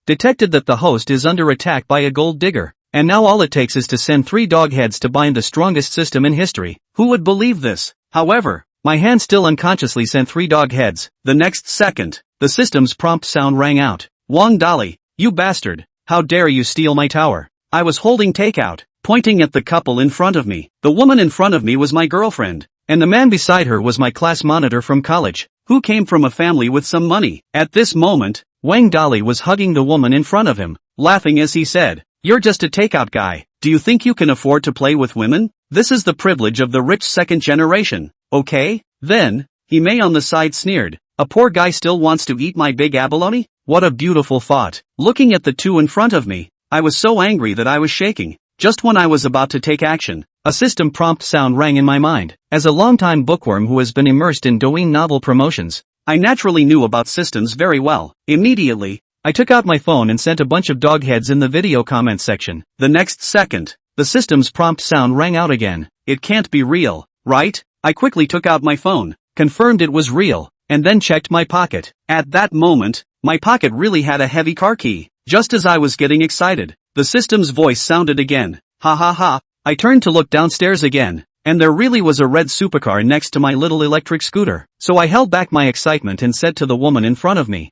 detected that the host is under attack by a gold digger, and now all it takes is to send 3 dog heads to bind the strongest system in history. Who would believe this? However, my hand still unconsciously sent 3 dog heads. The next second, the system's prompt sound rang out. Wang Dali, you bastard, how dare you steal my tower? I was holding takeout, pointing at the couple in front of me. The woman in front of me was my girlfriend, and the man beside her was my class monitor from college, who came from a family with some money. At this moment, Wang Dali was hugging the woman in front of him, laughing as he said, "You're just a takeout guy. Do you think you can afford to play with women? This is the privilege of the rich second generation, okay?" Then, he may on the side sneered, "A poor guy still wants to eat my big abalone?" What a beautiful thought. Looking at the two in front of me, I was so angry that I was shaking. Just when I was about to take action, a system prompt sound rang in my mind. As a longtime bookworm who has been immersed in Douyin novel promotions, I naturally knew about systems very well. Immediately, I took out my phone and sent a bunch of dog heads in the video comments section. The next second, the system's prompt sound rang out again. It can't be real, right? I quickly took out my phone, confirmed it was real, and then checked my pocket. At that moment, my pocket really had a heavy car key. Just as I was getting excited, the system's voice sounded again. Ha ha ha. I turned to look downstairs again, and there really was a red supercar next to my little electric scooter. So I held back my excitement and said to the woman in front of me,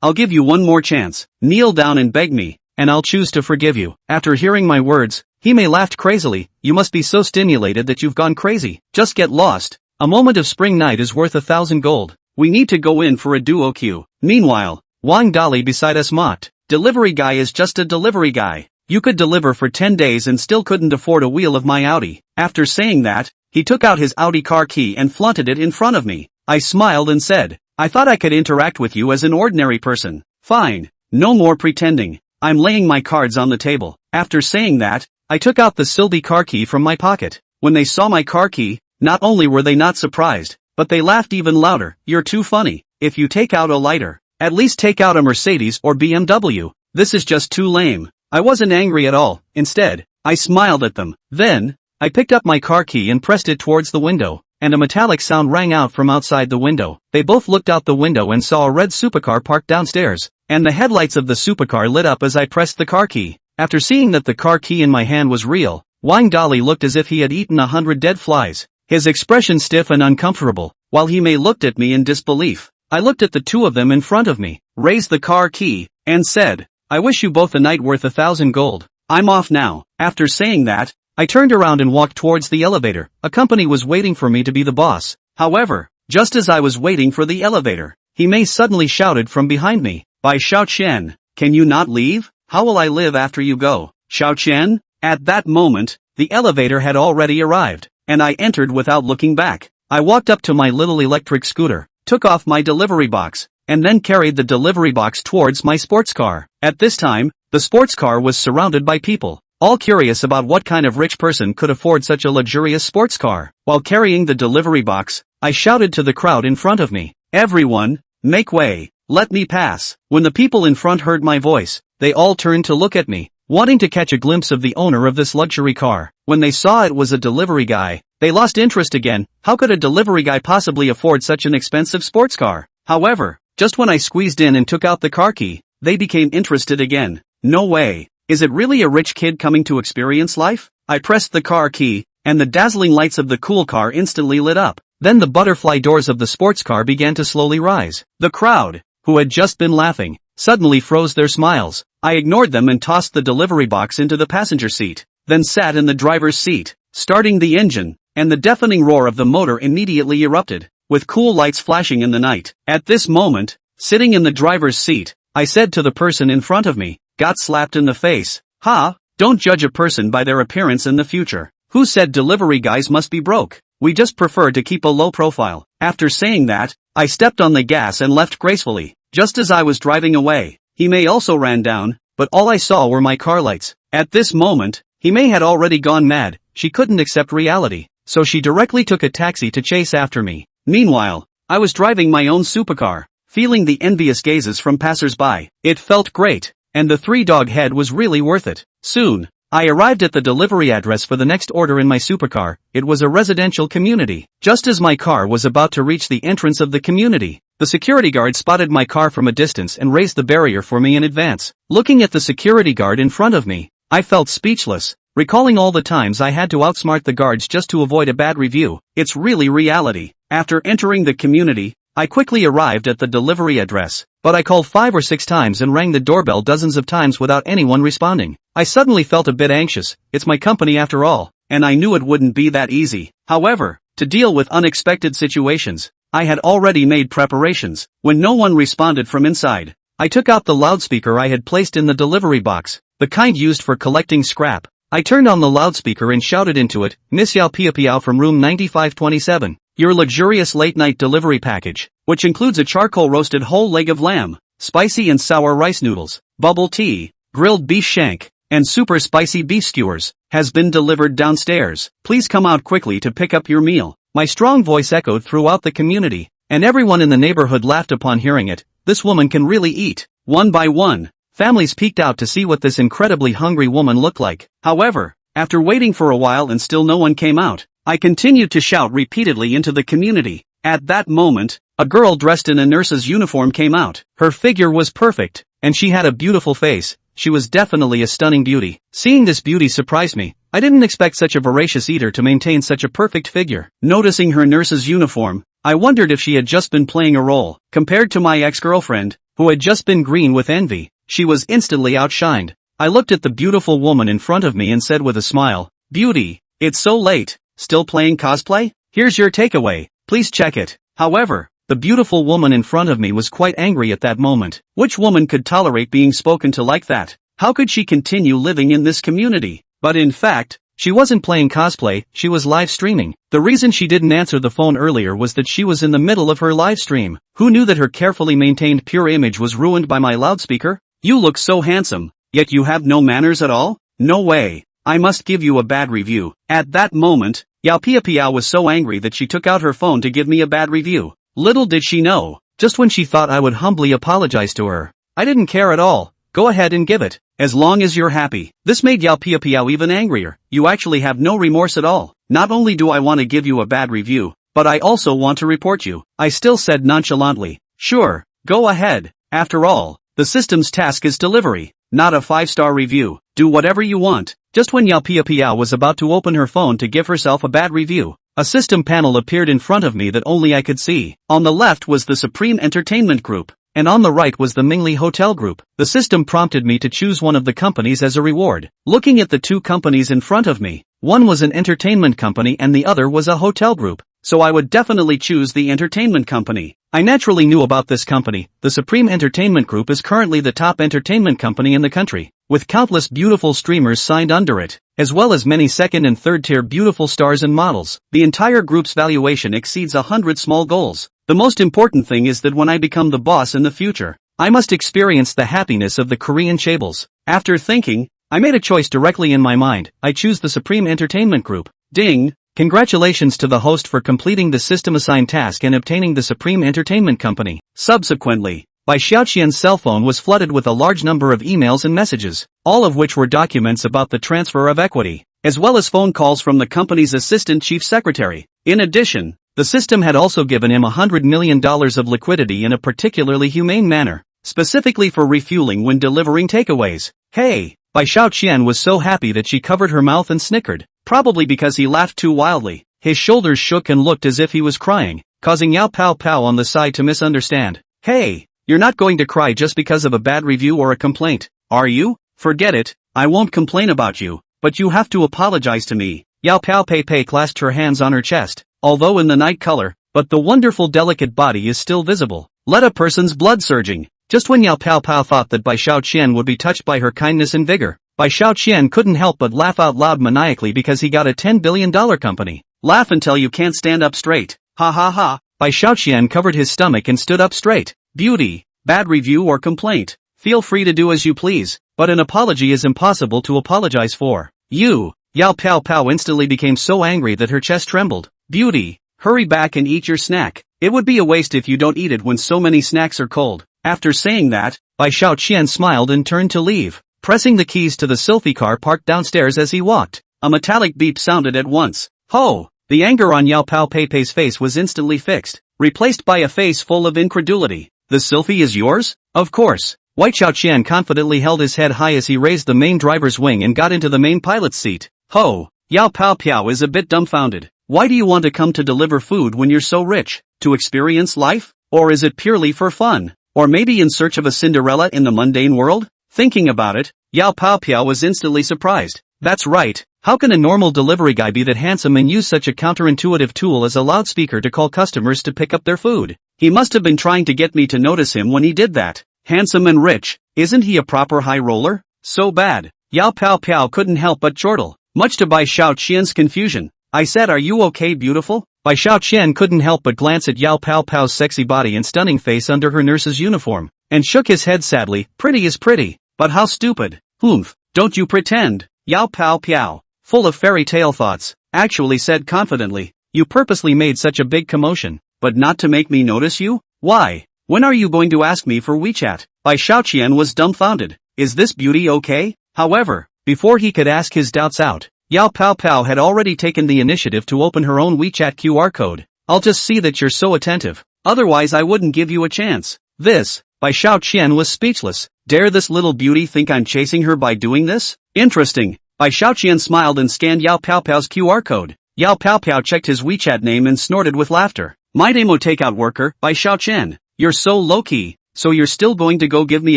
I'll give you one more chance. Kneel down and beg me, and I'll choose to forgive you." After hearing my words, Hime laughed crazily. "You must be so stimulated that you've gone crazy. Just get lost. A moment of spring night is worth 1,000 gold. We need to go in for a duo queue." Meanwhile, Wang Dali beside us mocked. "Delivery guy is just a delivery guy. You could deliver for 10 days and still couldn't afford a wheel of my Audi." After saying that, he took out his Audi car key and flaunted it in front of me. I smiled and said, "I thought I could interact with you as an ordinary person. Fine. No more pretending. I'm laying my cards on the table." After saying that, I took out the Sylvie car key from my pocket. When they saw my car key, not only were they not surprised, but they laughed even louder. "You're too funny. If you take out a lighter, at least take out a Mercedes or BMW. This is just too lame." I wasn't angry at all. Instead, I smiled at them. Then, I picked up my car key and pressed it towards the window, and a metallic sound rang out from outside the window. They both looked out the window and saw a red supercar parked downstairs, and the headlights of the supercar lit up as I pressed the car key. After seeing that the car key in my hand was real, Wang Dali looked as if he had eaten 100 dead flies, his expression stiff and uncomfortable, while Hime looked at me in disbelief. I looked at the two of them in front of me, raised the car key, and said, "I wish you both a night worth 1,000 gold. I'm off now." After saying that, I turned around and walked towards the elevator. A company was waiting for me to be the boss. However, just as I was waiting for the elevator, Hime suddenly shouted from behind me, "By Xiao Qian, can you not leave? How will I live after you go?" Xiao Qian? At that moment, the elevator had already arrived, and I entered without looking back. I walked up to my little electric scooter, took off my delivery box, and then carried the delivery box towards my sports car. At this time, the sports car was surrounded by people, all curious about what kind of rich person could afford such a luxurious sports car. While carrying the delivery box, I shouted to the crowd in front of me, "Everyone, make way, let me pass." When the people in front heard my voice, they all turned to look at me, wanting to catch a glimpse of the owner of this luxury car. When they saw it was a delivery guy, they lost interest again. How could a delivery guy possibly afford such an expensive sports car? However, just when I squeezed in and took out the car key, they became interested again. No way. Is it really a rich kid coming to experience life? I pressed the car key, and the dazzling lights of the cool car instantly lit up. Then the butterfly doors of the sports car began to slowly rise. The crowd, who had just been laughing, suddenly froze their smiles. I ignored them and tossed the delivery box into the passenger seat, then sat in the driver's seat, starting the engine, and the deafening roar of the motor immediately erupted, with cool lights flashing in the night. At this moment, sitting in the driver's seat, I said to the person in front of me, "Got slapped in the face. Ha, don't judge a person by their appearance in the future. Who said delivery guys must be broke? We just prefer to keep a low profile." After saying that, I stepped on the gas and left gracefully. Just as I was driving away, Hime also ran down, but all I saw were my car lights. At this moment, Hime had already gone mad. She couldn't accept reality, so she directly took a taxi to chase after me. Meanwhile, I was driving my own supercar, feeling the envious gazes from passers-by. It felt great, and the 3-dog head was really worth it. Soon, I arrived at the delivery address for the next order in my supercar. It was a residential community. Just as my car was about to reach the entrance of the community, the security guard spotted my car from a distance and raised the barrier for me in advance. Looking at the security guard in front of me, I felt speechless, recalling all the times I had to outsmart the guards just to avoid a bad review. It's really reality. After entering the community, I quickly arrived at the delivery address, but I called 5 or 6 times and rang the doorbell dozens of times without anyone responding. I suddenly felt a bit anxious. It's my company after all, and I knew it wouldn't be that easy. However, to deal with unexpected situations, I had already made preparations. When no one responded from inside, I took out the loudspeaker I had placed in the delivery box, the kind used for collecting scrap. I turned on the loudspeaker and shouted into it, "Miss Yao Pia Piao from room 9527. Your luxurious late-night delivery package, which includes a charcoal roasted whole leg of lamb, spicy and sour rice noodles, bubble tea, grilled beef shank, and super spicy beef skewers, has been delivered downstairs. Please come out quickly to pick up your meal." My strong voice echoed throughout the community, and everyone in the neighborhood laughed upon hearing it. This woman can really eat. One by one, families peeked out to see what this incredibly hungry woman looked like. However, after waiting for a while and still no one came out, I continued to shout repeatedly into the community. At that moment, a girl dressed in a nurse's uniform came out. Her figure was perfect, and she had a beautiful face. She was definitely a stunning beauty. Seeing this beauty surprised me. I didn't expect such a voracious eater to maintain such a perfect figure. Noticing her nurse's uniform, I wondered if she had just been playing a role. Compared to my ex-girlfriend, who had just been green with envy, she was instantly outshined. I looked at the beautiful woman in front of me and said with a smile, "Beauty, it's so late. Still playing cosplay? Here's your takeaway. Please check it." However, the beautiful woman in front of me was quite angry at that moment. Which woman could tolerate being spoken to like that? How could she continue living in this community? But in fact, she wasn't playing cosplay, she was live streaming. The reason she didn't answer the phone earlier was that she was in the middle of her live stream. Who knew that her carefully maintained pure image was ruined by my loudspeaker? "You look so handsome, yet you have no manners at all? No way. I must give you a bad review." At that moment, Yao Pia Piao was so angry that she took out her phone to give me a bad review. Little did she know, just when she thought I would humbly apologize to her, I didn't care at all. "Go ahead and give it, as long as you're happy." This made Yao Pia Piao even angrier. "You actually have no remorse at all. Not only do I want to give you a bad review, but I also want to report you." I still said nonchalantly, "Sure, go ahead. After all, the system's task is delivery, not a 5-star review. Do whatever you want." Just when Yao Pia Piao was about to open her phone to give herself a bad review, a system panel appeared in front of me that only I could see. On the left was the Supreme Entertainment Group, and on the right was the Mingli Hotel Group. The system prompted me to choose one of the companies as a reward. Looking at the two companies in front of me, one was an entertainment company and the other was a hotel group, so I would definitely choose the entertainment company. I naturally knew about this company. The Supreme Entertainment Group is currently the top entertainment company in the country, with countless beautiful streamers signed under it, as well as many second and third tier beautiful stars and models. The entire group's valuation exceeds 100 small goals. The most important thing is that when I become the boss in the future, I must experience the happiness of the Korean chaebols. After thinking, I made a choice directly in my mind. I choose the Supreme Entertainment Group. Ding! Congratulations to the host for completing the system-assigned task and obtaining the Supreme Entertainment Company. Subsequently, Bai Xiaoqian's cell phone was flooded with a large number of emails and messages, all of which were documents about the transfer of equity, as well as phone calls from the company's assistant chief secretary. In addition, the system had also given him $100 million of liquidity in a particularly humane manner, specifically for refueling when delivering takeaways. "Hey!" Bai Xiaoqian was so happy that she covered her mouth and snickered, probably because he laughed too wildly. His shoulders shook and looked as if he was crying, causing Yao Pao Pao on the side to misunderstand. "Hey, you're not going to cry just because of a bad review or a complaint, are you? Forget it, I won't complain about you, but you have to apologize to me." Yao Pao Pei Pei clasped her hands on her chest, although in the night color, but the wonderful delicate body is still visible. Let a person's blood surging. Just when Yao Pao Pao thought that Bai Xiaoqian would be touched by her kindness and vigor, Bai Xiaoqian couldn't help but laugh out loud maniacally because he got a $10 billion company. "Laugh until you can't stand up straight. Ha ha ha." Bai Xiaoqian covered his stomach and stood up straight. "Beauty, bad review or complaint, feel free to do as you please, but an apology is impossible to apologize for. You." Yao Pao Pao instantly became so angry that her chest trembled. "Beauty, hurry back and eat your snack. It would be a waste if you don't eat it when so many snacks are cold." After saying that, Bai Xiaoqian smiled and turned to leave. pressing the keys to the Sylphie car parked downstairs as he walked. A metallic beep sounded at once. Ho! The anger on Yao Pao Pei's face was instantly fixed, replaced by a face full of incredulity. The Sylphie is yours? Of course. White Xiaoqian confidently held his head high as he raised the main driver's wing and got into the main pilot's seat. Ho! Yao Pao is a bit dumbfounded. Why do you want to come to deliver food when you're so rich? To experience life? Or is it purely for fun? Or maybe in search of a Cinderella in the mundane world? Thinking about it, Yao Pao was instantly surprised. That's right. How can a normal delivery guy be that handsome and use such a counterintuitive tool as a loudspeaker to call customers to pick up their food? He must have been trying to get me to notice him when he did that. Handsome and rich, isn't he a proper high roller? So bad. Yao Pao couldn't help but chortle, much to Bai Xiaoqian's confusion. I said, are you okay, beautiful? Bai Xiaoqian couldn't help but glance at Yao Pao's sexy body and stunning face under her nurse's uniform, and shook his head sadly. Pretty is pretty, but how stupid. Humph, don't you pretend. Yao Pao, full of fairy tale thoughts, actually said confidently, you purposely made such a big commotion, but not to make me notice you? Why? When are you going to ask me for WeChat? Bai Xiaoqian was dumbfounded. Is this beauty okay? However, before he could ask his doubts out, Yao Pao had already taken the initiative to open her own WeChat QR code. I'll just see that you're so attentive. Otherwise I wouldn't give you a chance. Bai Xiaoqian was speechless. Dare this little beauty think I'm chasing her by doing this? Interesting. Bai Xiaoqian smiled and scanned Yao Pao's QR code. Yao Pao checked his WeChat name and snorted with laughter. My demo takeout worker, Bai Xiaoqian. You're so low-key, so you're still going to go give me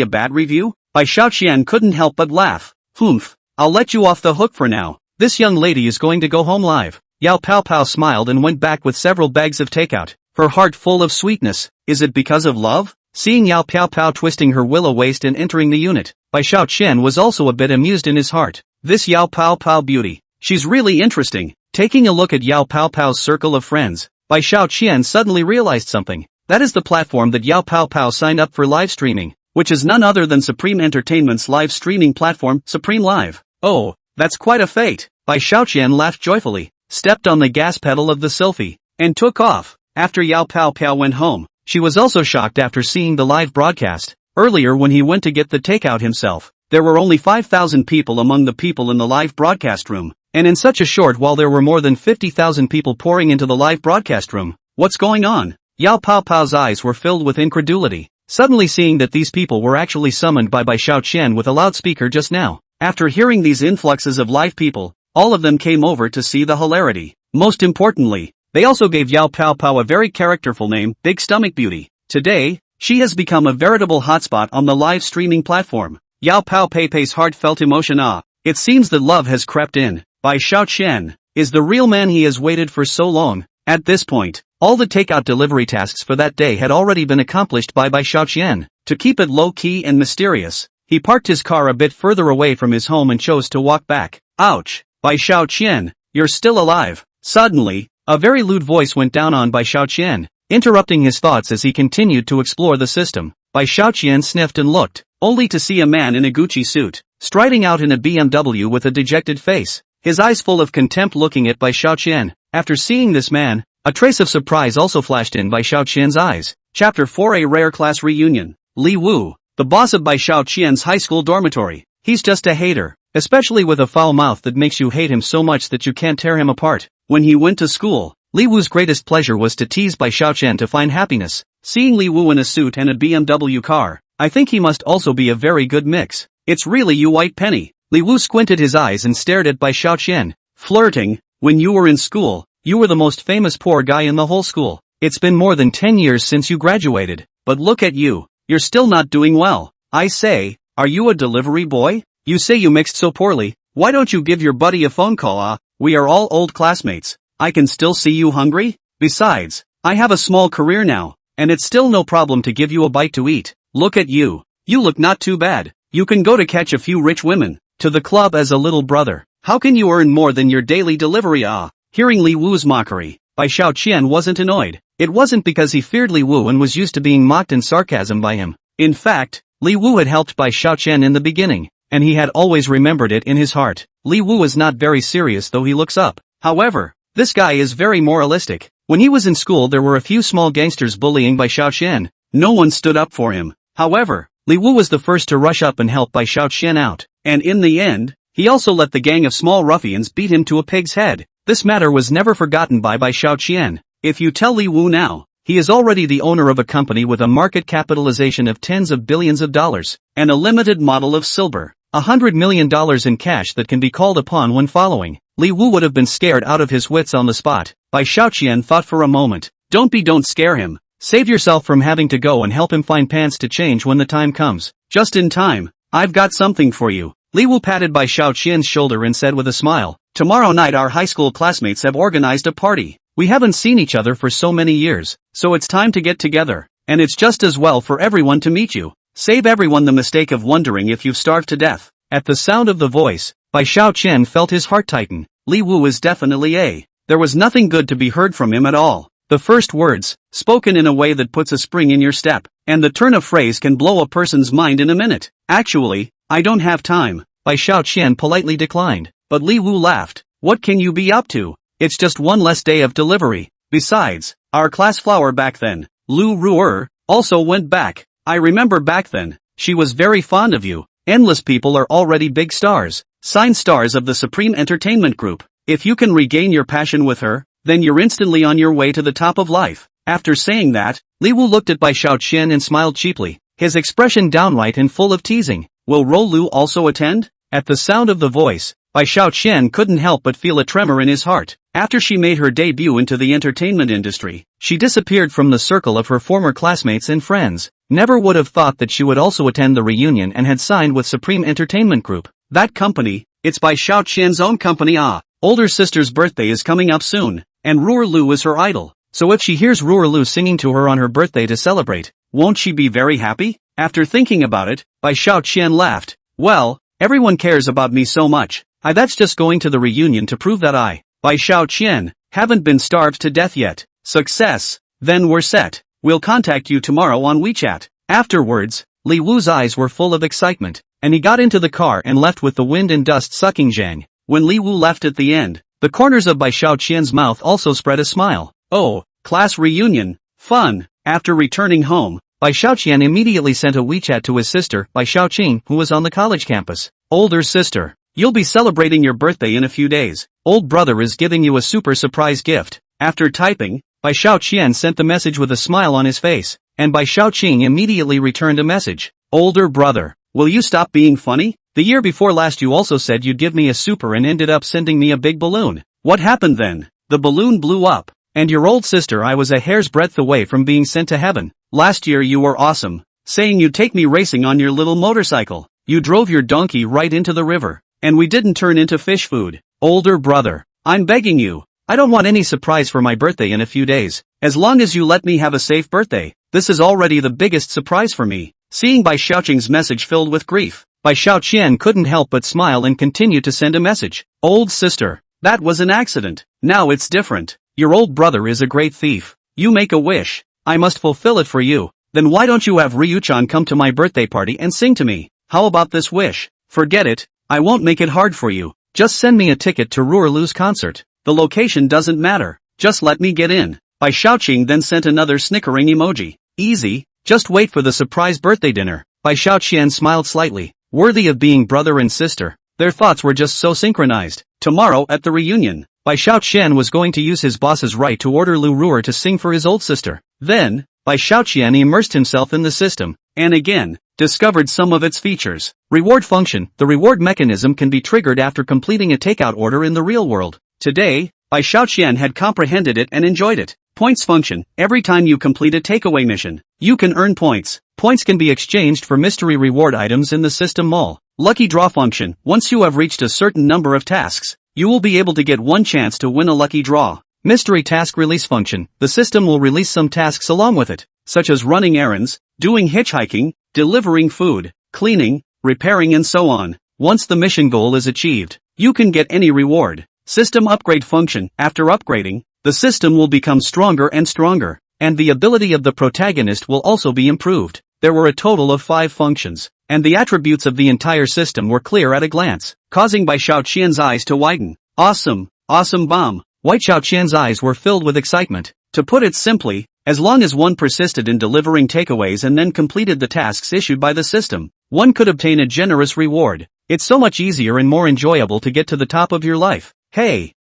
a bad review? Bai Xiaoqian couldn't help but laugh. Humph. I'll let you off the hook for now. This young lady is going to go home live. Yao Pao smiled and went back with several bags of takeout, her heart full of sweetness. Is it because of love? Seeing Yao Pao twisting her willow waist and entering the unit, Bai Xiaoqian was also a bit amused in his heart. This Yao Pao beauty. She's really interesting. Taking a look at Yao Pao's circle of friends, Bai Xiaoqian suddenly realized something. That is the platform that Yao Pao signed up for live streaming, which is none other than Supreme Entertainment's live streaming platform, Supreme Live. Oh, that's quite a fate. Bai Xiaoqian laughed joyfully, stepped on the gas pedal of the Sylphie, and took off. After Yao Pao went home, she was also shocked after seeing the live broadcast. Earlier when he went to get the takeout himself, there were only 5,000 people among the people in the live broadcast room, and in such a short while there were more than 50,000 people pouring into the live broadcast room. What's going on? Yao Pao's eyes were filled with incredulity, suddenly seeing that these people were actually summoned by Bai Xiaoqian with a loudspeaker just now. After hearing these influxes of live people, all of them came over to see the hilarity. Most importantly, they also gave Yao Pao a very characterful name, Big Stomach Beauty. Today, she has become a veritable hotspot on the live streaming platform. Yao Pei's heartfelt emotion. It seems that love has crept in. Bai Xiaoqian is the real man he has waited for so long. At this point, all the takeout delivery tasks for that day had already been accomplished by Bai Xiaoqian. To keep it low-key and mysterious, he parked his car a bit further away from his home and chose to walk back. Ouch! Bai Xiaoqian, you're still alive. Suddenly, a very lewd voice went down on Bai Xiaoqian, interrupting his thoughts as he continued to explore the system. Bai Xiaoqian sniffed and looked, only to see a man in a Gucci suit, striding out in a BMW with a dejected face, his eyes full of contempt looking at Bai Xiaoqian. After seeing this man, a trace of surprise also flashed in Bai Xiaoqian's eyes. Chapter 4: A Rare Class Reunion. Li Wu, the boss of Bai Xiaoqian's high school dormitory. He's just a hater, especially with a foul mouth that makes you hate him so much that you can't tear him apart. When he went to school, Li Wu's greatest pleasure was to tease Bai Xiaoqian to find happiness. Seeing Li Wu in a suit and a BMW car, I think he must also be a very good mix. It's really you, white penny. Li Wu squinted his eyes and stared at Bai Xiaoqian. Flirting? When you were in school, you were the most famous poor guy in the whole school. It's been more than 10 years since you graduated, but look at you, you're still not doing well. I say, are you a delivery boy? You say you mixed so poorly, why don't you give your buddy a phone call? We are all old classmates. I can still see you hungry? Besides, I have a small career now, and it's still no problem to give you a bite to eat. Look at you. You look not too bad. You can go to catch a few rich women, to the club as a little brother. How can you earn more than your daily delivery? Hearing Li Wu's mockery, Bai Xiaoqian wasn't annoyed. It wasn't because he feared Li Wu and was used to being mocked in sarcasm by him. In fact, Li Wu had helped Bai Xiaoqian in the beginning, and he had always remembered it in his heart. Li Wu is not very serious though he looks up. However, this guy is very moralistic. When he was in school there were a few small gangsters bullying Bai Xiaoqian. No one stood up for him. However, Li Wu was the first to rush up and help Bai Xiaoqian out, and in the end, he also let the gang of small ruffians beat him to a pig's head. This matter was never forgotten by Xiaoqian. If you tell Li Wu now, he is already the owner of a company with a market capitalization of tens of billions of dollars, and a limited model of silver, $100 million in cash that can be called upon when following. Li Wu would have been scared out of his wits on the spot. Bai Xiaoqian thought for a moment. Don't scare him. Save yourself from having to go and help him find pants to change when the time comes. Just in time. I've got something for you. Li Wu patted Bai Xiaoqian's shoulder and said with a smile, tomorrow night our high school classmates have organized a party. We haven't seen each other for so many years, so it's time to get together, and it's just as well for everyone to meet you. Save everyone the mistake of wondering if you've starved to death. At the sound of the voice, Bai Xiaoqian felt his heart tighten. Li Wu is definitely a. There was nothing good to be heard from him at all. The first words, spoken in a way that puts a spring in your step, and the turn of phrase can blow a person's mind in a minute. Actually, I don't have time, Bai Xiaoqian politely declined. But Li Wu laughed. What can you be up to? It's just one less day of delivery. Besides, our class flower back then, Lu Ruer, also went back. I remember back then, she was very fond of you. Endless people are already big stars, signed stars of the Supreme Entertainment Group. If you can regain your passion with her, then you're instantly on your way to the top of life. After saying that, Li Wu looked at Bai Xiaoqian and smiled cheaply, his expression downright and full of teasing. Will Ro Lu also attend? At the sound of the voice, Bai Xiaoqian couldn't help but feel a tremor in his heart. After she made her debut into the entertainment industry, she disappeared from the circle of her former classmates and friends. Never would have thought that she would also attend the reunion and had signed with Supreme Entertainment Group. That company, it's Bai Xiaoqian's own company. Older sister's birthday is coming up soon, and Ruer Lu is her idol. So if she hears Ruer Lu singing to her on her birthday to celebrate, won't she be very happy? After thinking about it, Bai Xiaoqian laughed. Well, everyone cares about me so much. That's just going to the reunion to prove that I, Bai Xiaoqian, haven't been starved to death yet. Success. Then we're set. We'll contact you tomorrow on WeChat. Afterwards, Li Wu's eyes were full of excitement, and he got into the car and left with the wind and dust sucking Zhang. When Li Wu left at the end, the corners of Bai Xiaoqian's mouth also spread a smile. Oh, class reunion. Fun. After returning home, Bai Xiaoqian immediately sent a WeChat to his sister, Bai Xiaoqing, who was on the college campus. Older sister. You'll be celebrating your birthday in a few days. Old brother is giving you a super surprise gift. After typing, Bai Xiaoqian sent the message with a smile on his face, and Bai Xiaoqing immediately returned a message. Older brother, will you stop being funny? The year before last you also said you'd give me a super and ended up sending me a big balloon. What happened then? The balloon blew up. And your old sister, I was a hair's breadth away from being sent to heaven. Last year you were awesome, saying you'd take me racing on your little motorcycle. You drove your donkey right into the river. And we didn't turn into fish food. Older brother, I'm begging you. I don't want any surprise for my birthday in a few days. As long as you let me have a safe birthday, this is already the biggest surprise for me. Seeing Bai Xiaoqing's message filled with grief, Bai Xiaoqian couldn't help but smile and continue to send a message. Old sister, that was an accident. Now it's different. Your old brother is a great thief. You make a wish. I must fulfill it for you. Then why don't you have Ryu-chan come to my birthday party and sing to me? How about this wish? Forget it. I won't make it hard for you. Just send me a ticket to Ruer Lu's concert. The location doesn't matter. Just let me get in. Bai Xiaoqing then sent another snickering emoji. Easy. Just wait for the surprise birthday dinner. Bai Xiaoqian smiled slightly. Worthy of being brother and sister. Their thoughts were just so synchronized. Tomorrow at the reunion, Bai Xiaoqian was going to use his boss's right to order Lu Ruer to sing for his old sister. Then, Bai Xiaoqian immersed himself in the system, and again, discovered some of its features. Reward function. The reward mechanism can be triggered after completing a takeout order in the real world. Today, Bai Xiaoqian had comprehended it and enjoyed it. Points function. Every time you complete a takeaway mission, you can earn points. Points can be exchanged for mystery reward items in the system mall. Lucky draw function. Once you have reached a certain number of tasks, you will be able to get one chance to win a lucky draw. Mystery task release function. The system will release some tasks along with it, such as running errands, doing hitchhiking, delivering food, cleaning, repairing and so on. Once the mission goal is achieved, you can get any reward. System upgrade function. After upgrading, the system will become stronger and stronger, and the ability of the protagonist will also be improved. There were a total of 5 functions, and the attributes of the entire system were clear at a glance, causing Bai Xiaoqian's eyes to widen. Awesome! Awesome bomb! Bai Xiaoqian's eyes were filled with excitement. To put it simply, as long as one persisted in delivering takeaways and then completed the tasks issued by the system, one could obtain a generous reward. It's so much easier and more enjoyable to get to the top of your life. Hey,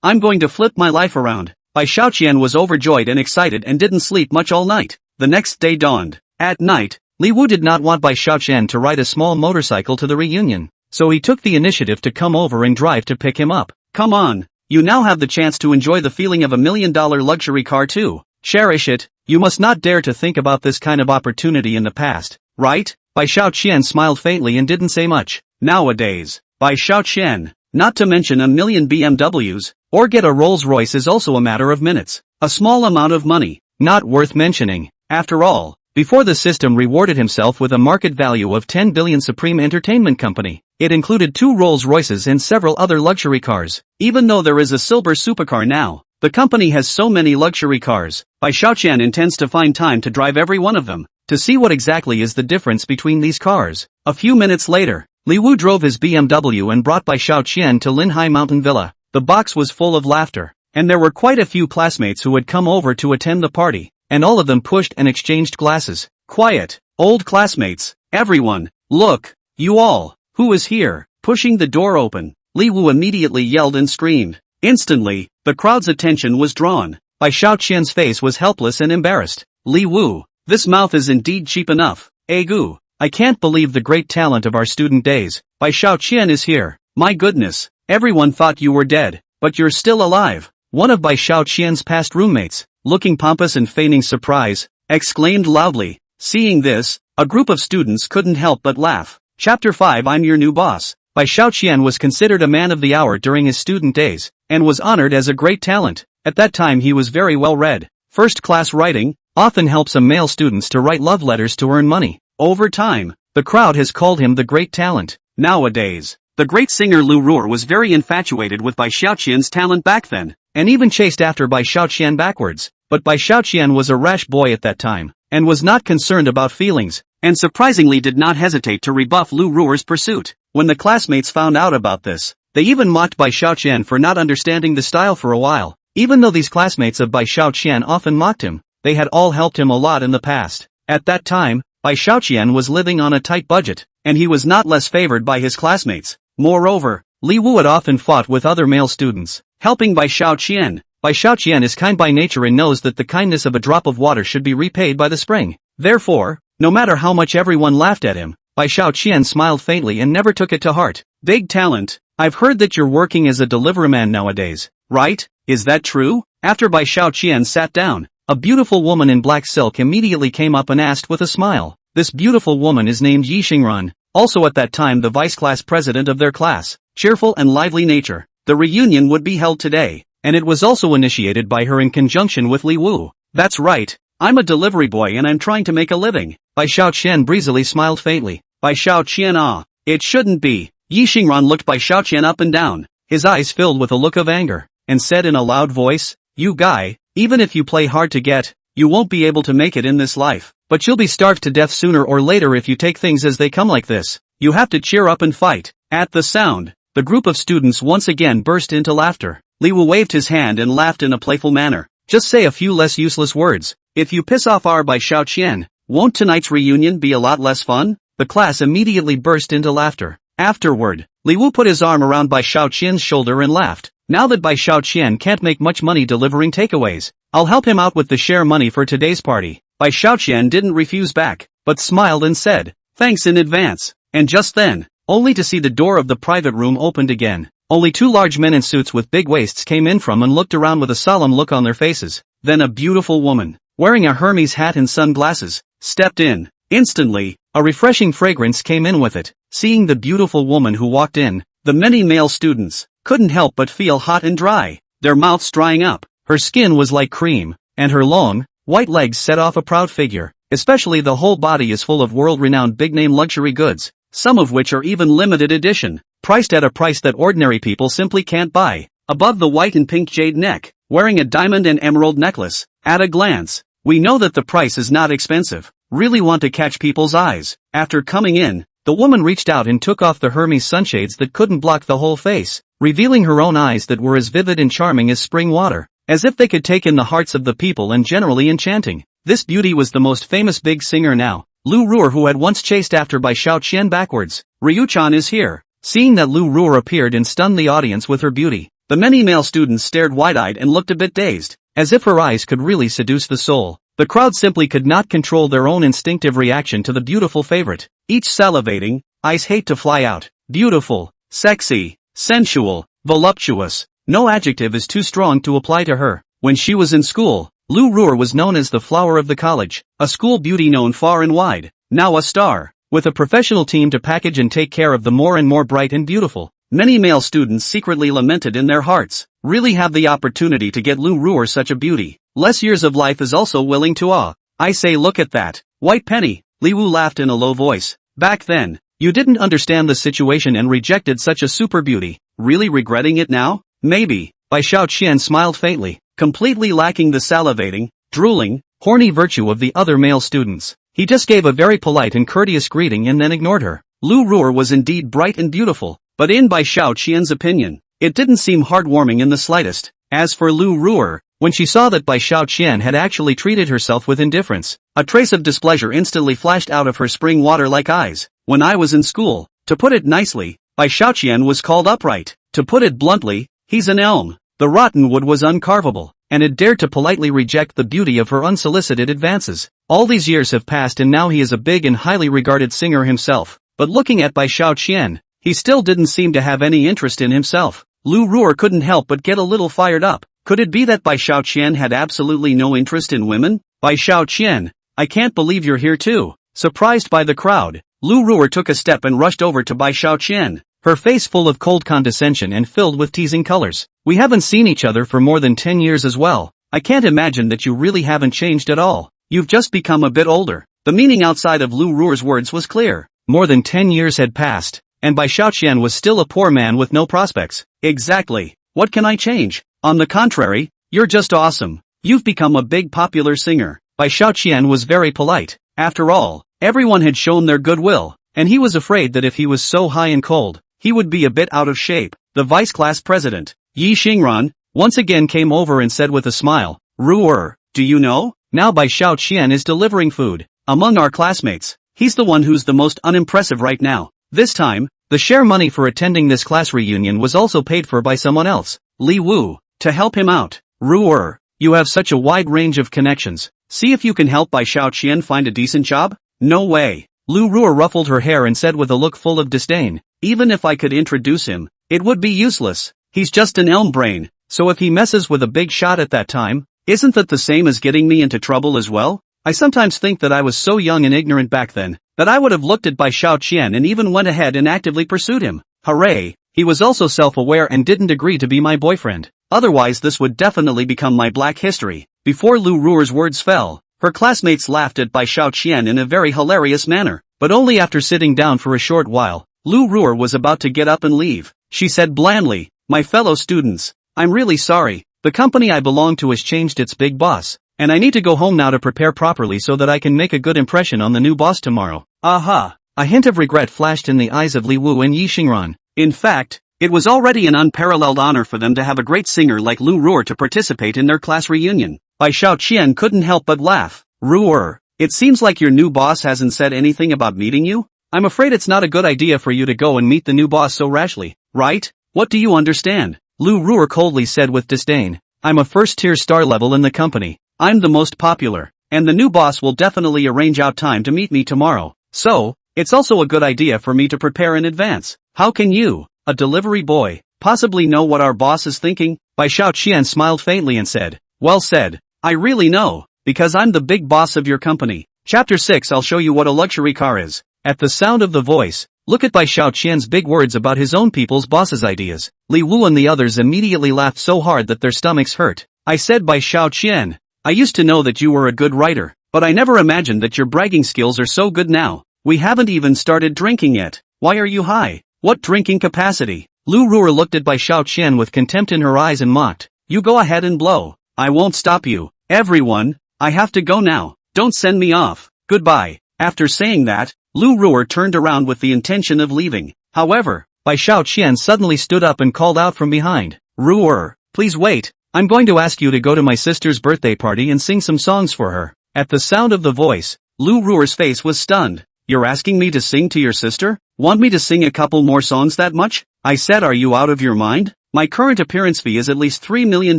I'm going to flip my life around. Bai Xiaoqian was overjoyed and excited and didn't sleep much all night. The next day dawned. At night, Li Wu did not want Bai Xiaoqian to ride a small motorcycle to the reunion, so he took the initiative to come over and drive to pick him up. Come on, you now have the chance to enjoy the feeling of $1 million luxury car too. Cherish it. You must not dare to think about this kind of opportunity in the past, right? Bai Xiaoqian smiled faintly and didn't say much. Nowadays, Bai Xiaoqian, not to mention 1 million BMWs, or get a Rolls-Royce is also a matter of minutes. A small amount of money, not worth mentioning. After all, before the system rewarded himself with a market value of 10 billion Supreme Entertainment Company, it included 2 Rolls-Royces and several other luxury cars. Even though there is a silver supercar now, the company has so many luxury cars, Bai Xiaoqian intends to find time to drive every one of them, to see what exactly is the difference between these cars. A few minutes later, Li Wu drove his BMW and brought Bai Xiaoqian to Linhai Mountain Villa. The box was full of laughter, and there were quite a few classmates who had come over to attend the party, and all of them pushed and exchanged glasses. Quiet, old classmates, everyone, look, you all, who is here? Pushing the door open, Li Wu immediately yelled and screamed. Instantly, the crowd's attention was drawn. Bai Xiaoqian's face was helpless and embarrassed. Li Wu, this mouth is indeed cheap enough. Egu, I can't believe the great talent of our student days. Bai Xiaoqian is here. My goodness, everyone thought you were dead, but you're still alive. One of Bai Xiaoqian's past roommates, looking pompous and feigning surprise, exclaimed loudly. Seeing this, a group of students couldn't help but laugh. Chapter 5 I'm your new boss. Bai Xiaoqian was considered a man of the hour during his student days, and was honored as a great talent. At that time he was very well read. First-class writing often helps some male students to write love letters to earn money. Over time, the crowd has called him the great talent. Nowadays, the great singer Lu Ruor was very infatuated with Bai Xiaoqian's talent back then, and even chased after Bai Xiaoqian backwards. But Bai Xiaoqian was a rash boy at that time, and was not concerned about feelings, and surprisingly did not hesitate to rebuff Lu Ruor's pursuit. When the classmates found out about this, they even mocked Bai Xiaoqian for not understanding the style for a while. Even though these classmates of Bai Xiaoqian often mocked him, they had all helped him a lot in the past. At that time, Bai Xiaoqian was living on a tight budget, and he was not less favored by his classmates. Moreover, Li Wu had often fought with other male students, helping Bai Xiaoqian. Bai Xiaoqian is kind by nature and knows that the kindness of a drop of water should be repaid by the spring. Therefore, no matter how much everyone laughed at him, Bai Xiaoqian smiled faintly and never took it to heart. Big talent. I've heard that you're working as a deliveryman nowadays, right? Is that true? After Bai Xiaoqian sat down, a beautiful woman in black silk immediately came up and asked with a smile. This beautiful woman is named Yi Xingran, also at that time the vice-class president of their class. Cheerful and lively nature. The reunion would be held today, and it was also initiated by her in conjunction with Li Wu. That's right, I'm a delivery boy and I'm trying to make a living. Bai Xiaoqian breezily smiled faintly. Bai Xiaoqian it shouldn't be. Yi Xingran looked Bai Xiaoqian up and down, his eyes filled with a look of anger, and said in a loud voice, you guy, even if you play hard to get, you won't be able to make it in this life, but you'll be starved to death sooner or later if you take things as they come like this. You have to cheer up and fight. At the sound, the group of students once again burst into laughter. Li Wu waved his hand and laughed in a playful manner. Just say a few less useless words. If you piss off our Bai Xiaoqian, won't tonight's reunion be a lot less fun? The class immediately burst into laughter. Afterward, Li Wu put his arm around Bai Xiaoqian's shoulder and laughed. Now that Bai Xiaoqian can't make much money delivering takeaways, I'll help him out with the share money for today's party. Bai Xiaoqian didn't refuse back, but smiled and said, thanks in advance. And just then, only to see the door of the private room opened again. Only 2 large men in suits with big waists came in from and looked around with a solemn look on their faces. Then a beautiful woman, wearing a Hermes hat and sunglasses, stepped in. Instantly, a refreshing fragrance came in with it. Seeing the beautiful woman who walked in, the many male students couldn't help but feel hot and dry, their mouths drying up. Her skin was like cream, and her long, white legs set off a proud figure. Especially the whole body is full of world-renowned big-name luxury goods, some of which are even limited edition, priced at a price that ordinary people simply can't buy. Above the white and pink jade neck, wearing a diamond and emerald necklace, at a glance, we know that the price is not expensive. Really want to catch people's eyes. After coming in, the woman reached out and took off the Hermes sunshades that couldn't block the whole face, revealing her own eyes that were as vivid and charming as spring water, as if they could take in the hearts of the people and generally enchanting. This beauty was the most famous big singer now, Lu Ruer, who had once chased after Bai Xiaoqian backwards. Ryu-chan is here. Seeing that Lu Ruer appeared and stunned the audience with her beauty, the many male students stared wide-eyed and looked a bit dazed, as if her eyes could really seduce the soul. The crowd simply could not control their own instinctive reaction to the beautiful favorite, each salivating, eyes hate to fly out. Beautiful, sexy, sensual, voluptuous. No adjective is too strong to apply to her. When she was in school, Lu Ruer was known as the flower of the college, a school beauty known far and wide, now a star, with a professional team to package and take care of the more and more bright and beautiful. Many male students secretly lamented in their hearts, really have the opportunity to get Lu Ruer such a beauty. Less years of life is also willing to awe. I say, look at that. White penny. Li Wu laughed in a low voice. Back then, you didn't understand the situation and rejected such a super beauty. Really regretting it now? Maybe. Bai Xiaoqian smiled faintly, completely lacking the salivating, drooling, horny virtue of the other male students. He just gave a very polite and courteous greeting and then ignored her. Lu Ruer was indeed bright and beautiful, but in Bai Xiaoqian's opinion, it didn't seem heartwarming in the slightest. As for Lu Ruer, when she saw that Bai Xiaoqian had actually treated herself with indifference, a trace of displeasure instantly flashed out of her spring water-like eyes. When I was in school, to put it nicely, Bai Xiaoqian was called upright. To put it bluntly, he's an elm. The rotten wood was uncarvable, and had dared to politely reject the beauty of her unsolicited advances. All these years have passed and now he is a big and highly regarded singer himself. But looking at Bai Xiaoqian, he still didn't seem to have any interest in himself. Lu Ruer couldn't help but get a little fired up. Could it be that Bai Xiaoqian had absolutely no interest in women? Bai Xiaoqian, I can't believe you're here too. Surprised by the crowd, Lu Ruer took a step and rushed over to Bai Xiaoqian, her face full of cold condescension and filled with teasing colors. We haven't seen each other for more than 10 years as well. I can't imagine that you really haven't changed at all. You've just become a bit older. The meaning outside of Lu Ruer's words was clear. More than 10 years had passed, and Bai Xiaoqian was still a poor man with no prospects. Exactly. What can I change? On the contrary, you're just awesome. You've become a big popular singer. Bai Xiaoqian was very polite. After all, everyone had shown their goodwill, and he was afraid that if he was so high and cold, he would be a bit out of shape. The vice-class president, Yi Xingran, once again came over and said with a smile, Ruer, do you know? Now Bai Xiaoqian is delivering food. Among our classmates, he's the one who's the most unimpressive right now. This time, the share money for attending this class reunion was also paid for by someone else, Li Wu, to help him out. Ruer, you have such a wide range of connections. See if you can help Bai Xiaoqian find a decent job? No way. Lu Ruer ruffled her hair and said with a look full of disdain, even if I could introduce him, it would be useless. He's just an elm brain, so if he messes with a big shot at that time, isn't that the same as getting me into trouble as well? I sometimes think that I was so young and ignorant back then, that I would have looked at Bai Xiaoqian and even went ahead and actively pursued him. Hooray! He was also self-aware and didn't agree to be my boyfriend. Otherwise this would definitely become my black history. Before Lu Ruer's words fell, her classmates laughed at Bai Xiaoqian in a very hilarious manner, but only after sitting down for a short while. Lu Ruer was about to get up and leave. She said blandly, my fellow students, I'm really sorry. The company I belong to has changed its big boss, and I need to go home now to prepare properly so that I can make a good impression on the new boss tomorrow. Aha! A hint of regret flashed in the eyes of Li Wu and Yi Xingran. In fact, it was already an unparalleled honor for them to have a great singer like Lu Ruer to participate in their class reunion. Bai Xiaoqian couldn't help but laugh. Ruer, it seems like your new boss hasn't said anything about meeting you? I'm afraid it's not a good idea for you to go and meet the new boss so rashly, right? What do you understand? Lu Ruer coldly said with disdain. I'm a first-tier star level in the company. I'm the most popular, and the new boss will definitely arrange out time to meet me tomorrow. So, it's also a good idea for me to prepare in advance. How can you, a delivery boy, possibly know what our boss is thinking? Bai Xiaoqian smiled faintly and said, well said. I really know, because I'm the big boss of your company. Chapter 6 I'll show you what a luxury car is. At the sound of the voice, look at Bai Xiaoqian's big words about his own people's boss's ideas. Li Wu and the others immediately laughed so hard that their stomachs hurt. I said Bai Xiaoqian, I used to know that you were a good writer, but I never imagined that your bragging skills are so good now. We haven't even started drinking yet. Why are you high? What drinking capacity? Lu Ruer looked at Bai Xiaoqian with contempt in her eyes and mocked. You go ahead and blow. I won't stop you. Everyone, I have to go now. Don't send me off. Goodbye. After saying that, Lu Ruer turned around with the intention of leaving. However, Bai Xiaoqian suddenly stood up and called out from behind. Ruer, please wait. I'm going to ask you to go to my sister's birthday party and sing some songs for her. At the sound of the voice, Lu Ruer's face was stunned. You're asking me to sing to your sister? Want me to sing a couple more songs that much? I said, are you out of your mind? My current appearance fee is at least $3 million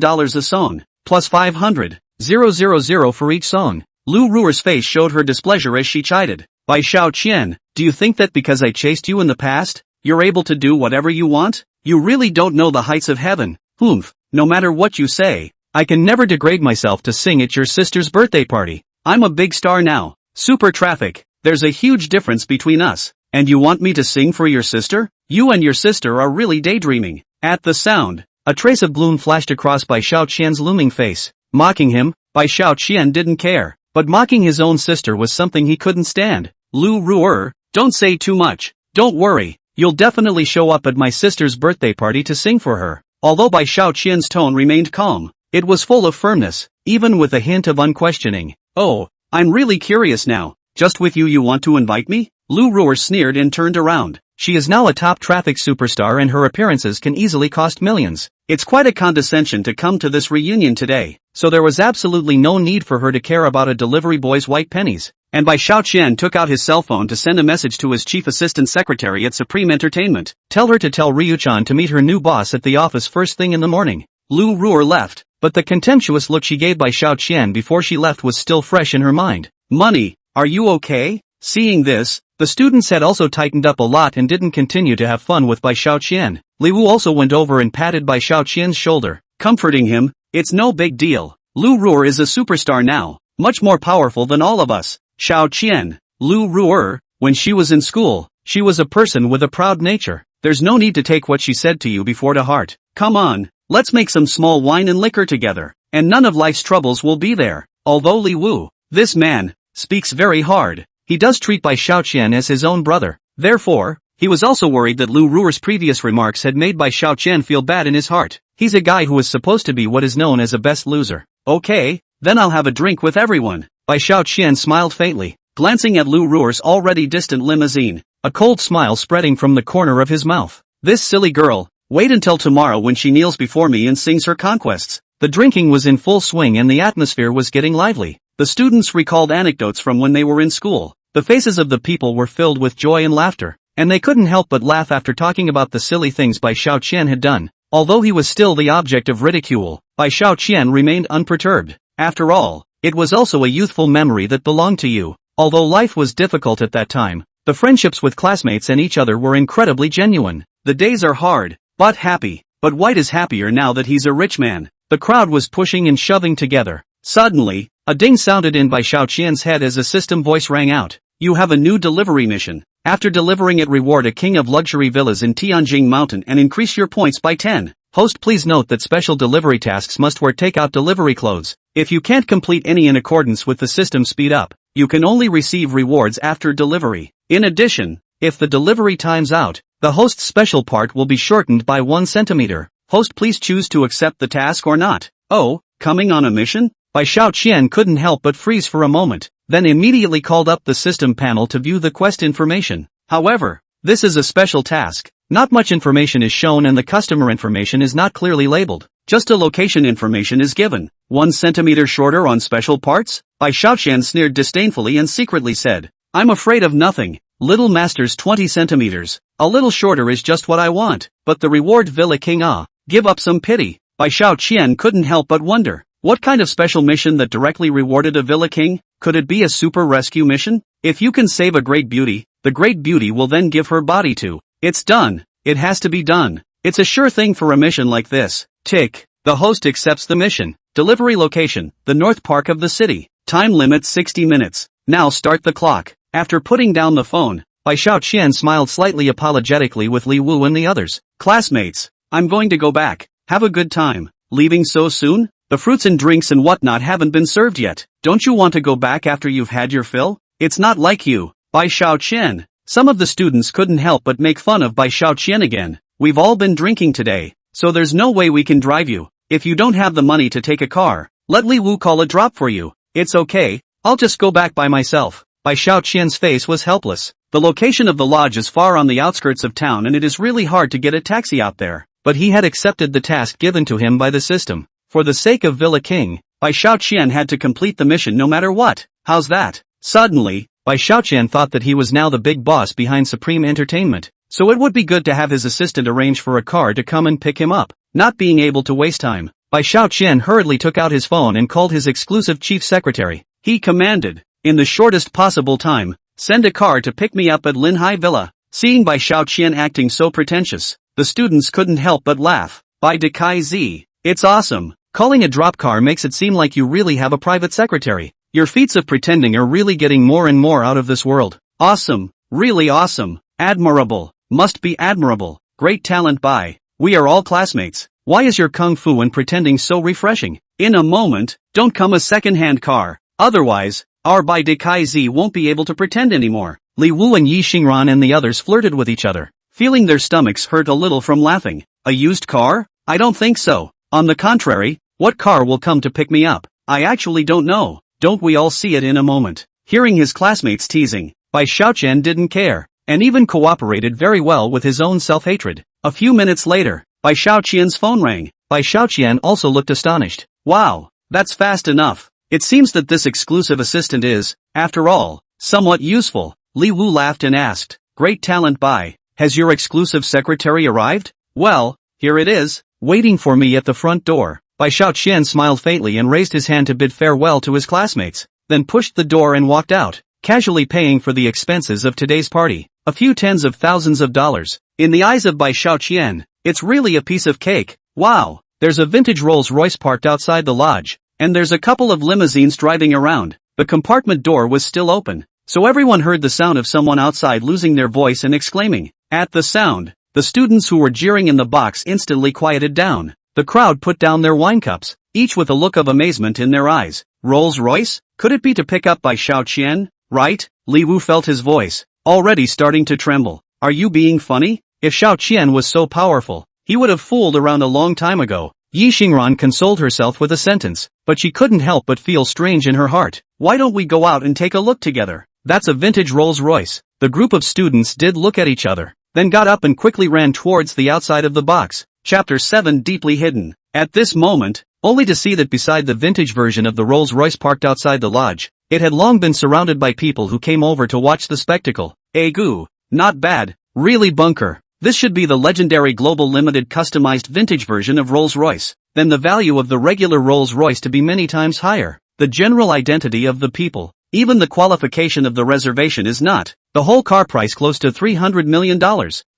a song, plus 500,000 for each song. Lu Ruer's face showed her displeasure as she chided. Bai Xiaoqian, do you think that because I chased you in the past, you're able to do whatever you want? You really don't know the heights of heaven. Humph, no matter what you say, I can never degrade myself to sing at your sister's birthday party. I'm a big star now. Super traffic. There's a huge difference between us. And you want me to sing for your sister? You and your sister are really daydreaming. At the sound, a trace of gloom flashed across Bai Xiaoqian's looming face. Mocking him, Bai Xiaoqian didn't care. But mocking his own sister was something he couldn't stand. Lu Ruer, don't say too much. Don't worry, you'll definitely show up at my sister's birthday party to sing for her. Although Bai Xiaoqian's tone remained calm, it was full of firmness, even with a hint of unquestioning. Oh, I'm really curious now. Just with you want to invite me? Lu Ruer sneered and turned around. She is now a top traffic superstar and her appearances can easily cost millions. It's quite a condescension to come to this reunion today, so there was absolutely no need for her to care about a delivery boy's white pennies. And Bai Xiaoqian took out his cell phone to send a message to his chief assistant secretary at Supreme Entertainment. Tell her to tell Ryuchan to meet her new boss at the office first thing in the morning. Lu Ruer left, but the contemptuous look she gave Bai Xiaoqian before she left was still fresh in her mind. Money, are you okay? Seeing this, the students had also tightened up a lot and didn't continue to have fun with Bai Xiaoqian. Li Wu also went over and patted Bai Xiaoqian's shoulder, comforting him. It's no big deal. Lu Ruer is a superstar now, much more powerful than all of us. Xiaoqian, Lu Ruer, when she was in school, she was a person with a proud nature. There's no need to take what she said to you before to heart. Come on, let's make some small wine and liquor together, and none of life's troubles will be there. Although Li Wu, this man, speaks very hard, he does treat Bai Xiaoqian as his own brother. Therefore, he was also worried that Lu Ruer's previous remarks had made Bai Xiaoqian feel bad in his heart. He's a guy who is supposed to be what is known as a best loser. Okay, then I'll have a drink with everyone. Bai Xiaoqian smiled faintly, glancing at Lu Ruer's already distant limousine, a cold smile spreading from the corner of his mouth. This silly girl, wait until tomorrow when she kneels before me and sings her conquests. The drinking was in full swing and the atmosphere was getting lively. The students recalled anecdotes from when they were in school. The faces of the people were filled with joy and laughter, and they couldn't help but laugh after talking about the silly things Bai Xiaoqian had done. Although he was still the object of ridicule, Bai Xiaoqian remained unperturbed. After all, it was also a youthful memory that belonged to you. Although life was difficult at that time, the friendships with classmates and each other were incredibly genuine. The days are hard, but happy. But White is happier now that he's a rich man. The crowd was pushing and shoving together. Suddenly, a ding sounded in Bai Xiaoqian's head as a system voice rang out. You have a new delivery mission. After delivering it, reward a king of luxury villas in Tianjing Mountain and increase your points by 10. Host, please note that special delivery tasks must wear takeout delivery clothes. If you can't complete any in accordance with the system speed up, you can only receive rewards after delivery. In addition, if the delivery times out, the host's special part will be shortened by 1 centimeter. Host, please choose to accept the task or not. Oh, coming on a mission? Bai Xiaoqian couldn't help but freeze for a moment, then immediately called up the system panel to view the quest information. However, this is a special task. Not much information is shown and the customer information is not clearly labeled. Just a location information is given. 1 centimeter shorter on special parts? Bai Xiaoqian sneered disdainfully and secretly said, I'm afraid of nothing. Little master's 20 centimeters. A little shorter is just what I want. But the reward Villa King give up some pity. Bai Xiaoqian couldn't help but wonder. What kind of special mission that directly rewarded a Villa King? Could it be a super rescue mission? If you can save a great beauty, the great beauty will then give her body to. It's done. It has to be done. It's a sure thing for a mission like this. Tick. The host accepts the mission. Delivery location, the North Park of the city. Time limit 60 minutes. Now start the clock. After putting down the phone, Bai Xiaoqian smiled slightly apologetically with Li Wu and the others. Classmates, I'm going to go back. Have a good time. Leaving so soon? The fruits and drinks and whatnot haven't been served yet. Don't you want to go back after you've had your fill? It's not like you. Bai Xiaoqian. Some of the students couldn't help but make fun of Bai Xiaoqian again. We've all been drinking today, so there's no way we can drive you. If you don't have the money to take a car, let Li Wu call a drop for you. It's okay, I'll just go back by myself. Bai Xiaoqian's face was helpless. The location of the lodge is far on the outskirts of town and it is really hard to get a taxi out there. But he had accepted the task given to him by the system. For the sake of Villa King, Bai Xiaoqian had to complete the mission no matter what. How's that? Suddenly, Bai Xiaoqian thought that he was now the big boss behind Supreme Entertainment, so it would be good to have his assistant arrange for a car to come and pick him up. Not being able to waste time, Bai Xiaoqian hurriedly took out his phone and called his exclusive chief secretary. He commanded, in the shortest possible time, send a car to pick me up at Linhai Villa. Seeing Bai Xiaoqian acting so pretentious, the students couldn't help but laugh. Bai Dekai Z, it's awesome. Calling a drop car makes it seem like you really have a private secretary. Your feats of pretending are really getting more and more out of this world. Awesome, really awesome, admirable, must be admirable, great talent Bai. We are all classmates. Why is your kung fu and pretending so refreshing? In a moment, don't come a second-hand car. Otherwise, our Bai Dekai Z won't be able to pretend anymore. Li Wu and Yi Xingran and the others flirted with each other, feeling their stomachs hurt a little from laughing. A used car? I don't think so. On the contrary, what car will come to pick me up? I actually don't know. Don't we all see it in a moment? Hearing his classmates teasing, Bai Xiaoqian didn't care, and even cooperated very well with his own self-hatred. A few minutes later, Bai Xiaoqian's phone rang. Bai Xiaoqian also looked astonished. Wow, that's fast enough. It seems that this exclusive assistant is, after all, somewhat useful. Li Wu laughed and asked, great talent Bai, has your exclusive secretary arrived? Well, here it is, waiting for me at the front door. Bai Xiaoqian smiled faintly and raised his hand to bid farewell to his classmates, then pushed the door and walked out, casually paying for the expenses of today's party, a few tens of thousands of dollars. In the eyes of Bai Xiaoqian, it's really a piece of cake. Wow, there's a vintage Rolls-Royce parked outside the lodge, and there's a couple of limousines driving around. The compartment door was still open, so everyone heard the sound of someone outside losing their voice and exclaiming. At the sound, the students who were jeering in the box instantly quieted down. The crowd put down their wine cups, each with a look of amazement in their eyes. Rolls-Royce? Could it be to pick up Bai Xiaoqian? Right? Li Wu felt his voice, already starting to tremble. Are you being funny? If Xiaoqian was so powerful, he would have fooled around a long time ago. Yi Xingran consoled herself with a sentence, but she couldn't help but feel strange in her heart. Why don't we go out and take a look together? That's a vintage Rolls-Royce. The group of students did look at each other, then got up and quickly ran towards the outside of the box. Chapter 7 Deeply Hidden. At this moment, only to see that beside the vintage version of the Rolls-Royce parked outside the lodge, it had long been surrounded by people who came over to watch the spectacle. Goo, not bad, really bunker. This should be the legendary global limited customized vintage version of Rolls-Royce. Then the value of the regular Rolls-Royce to be many times higher. The general identity of the people. Even the qualification of the reservation is not. The whole car price close to $300 million.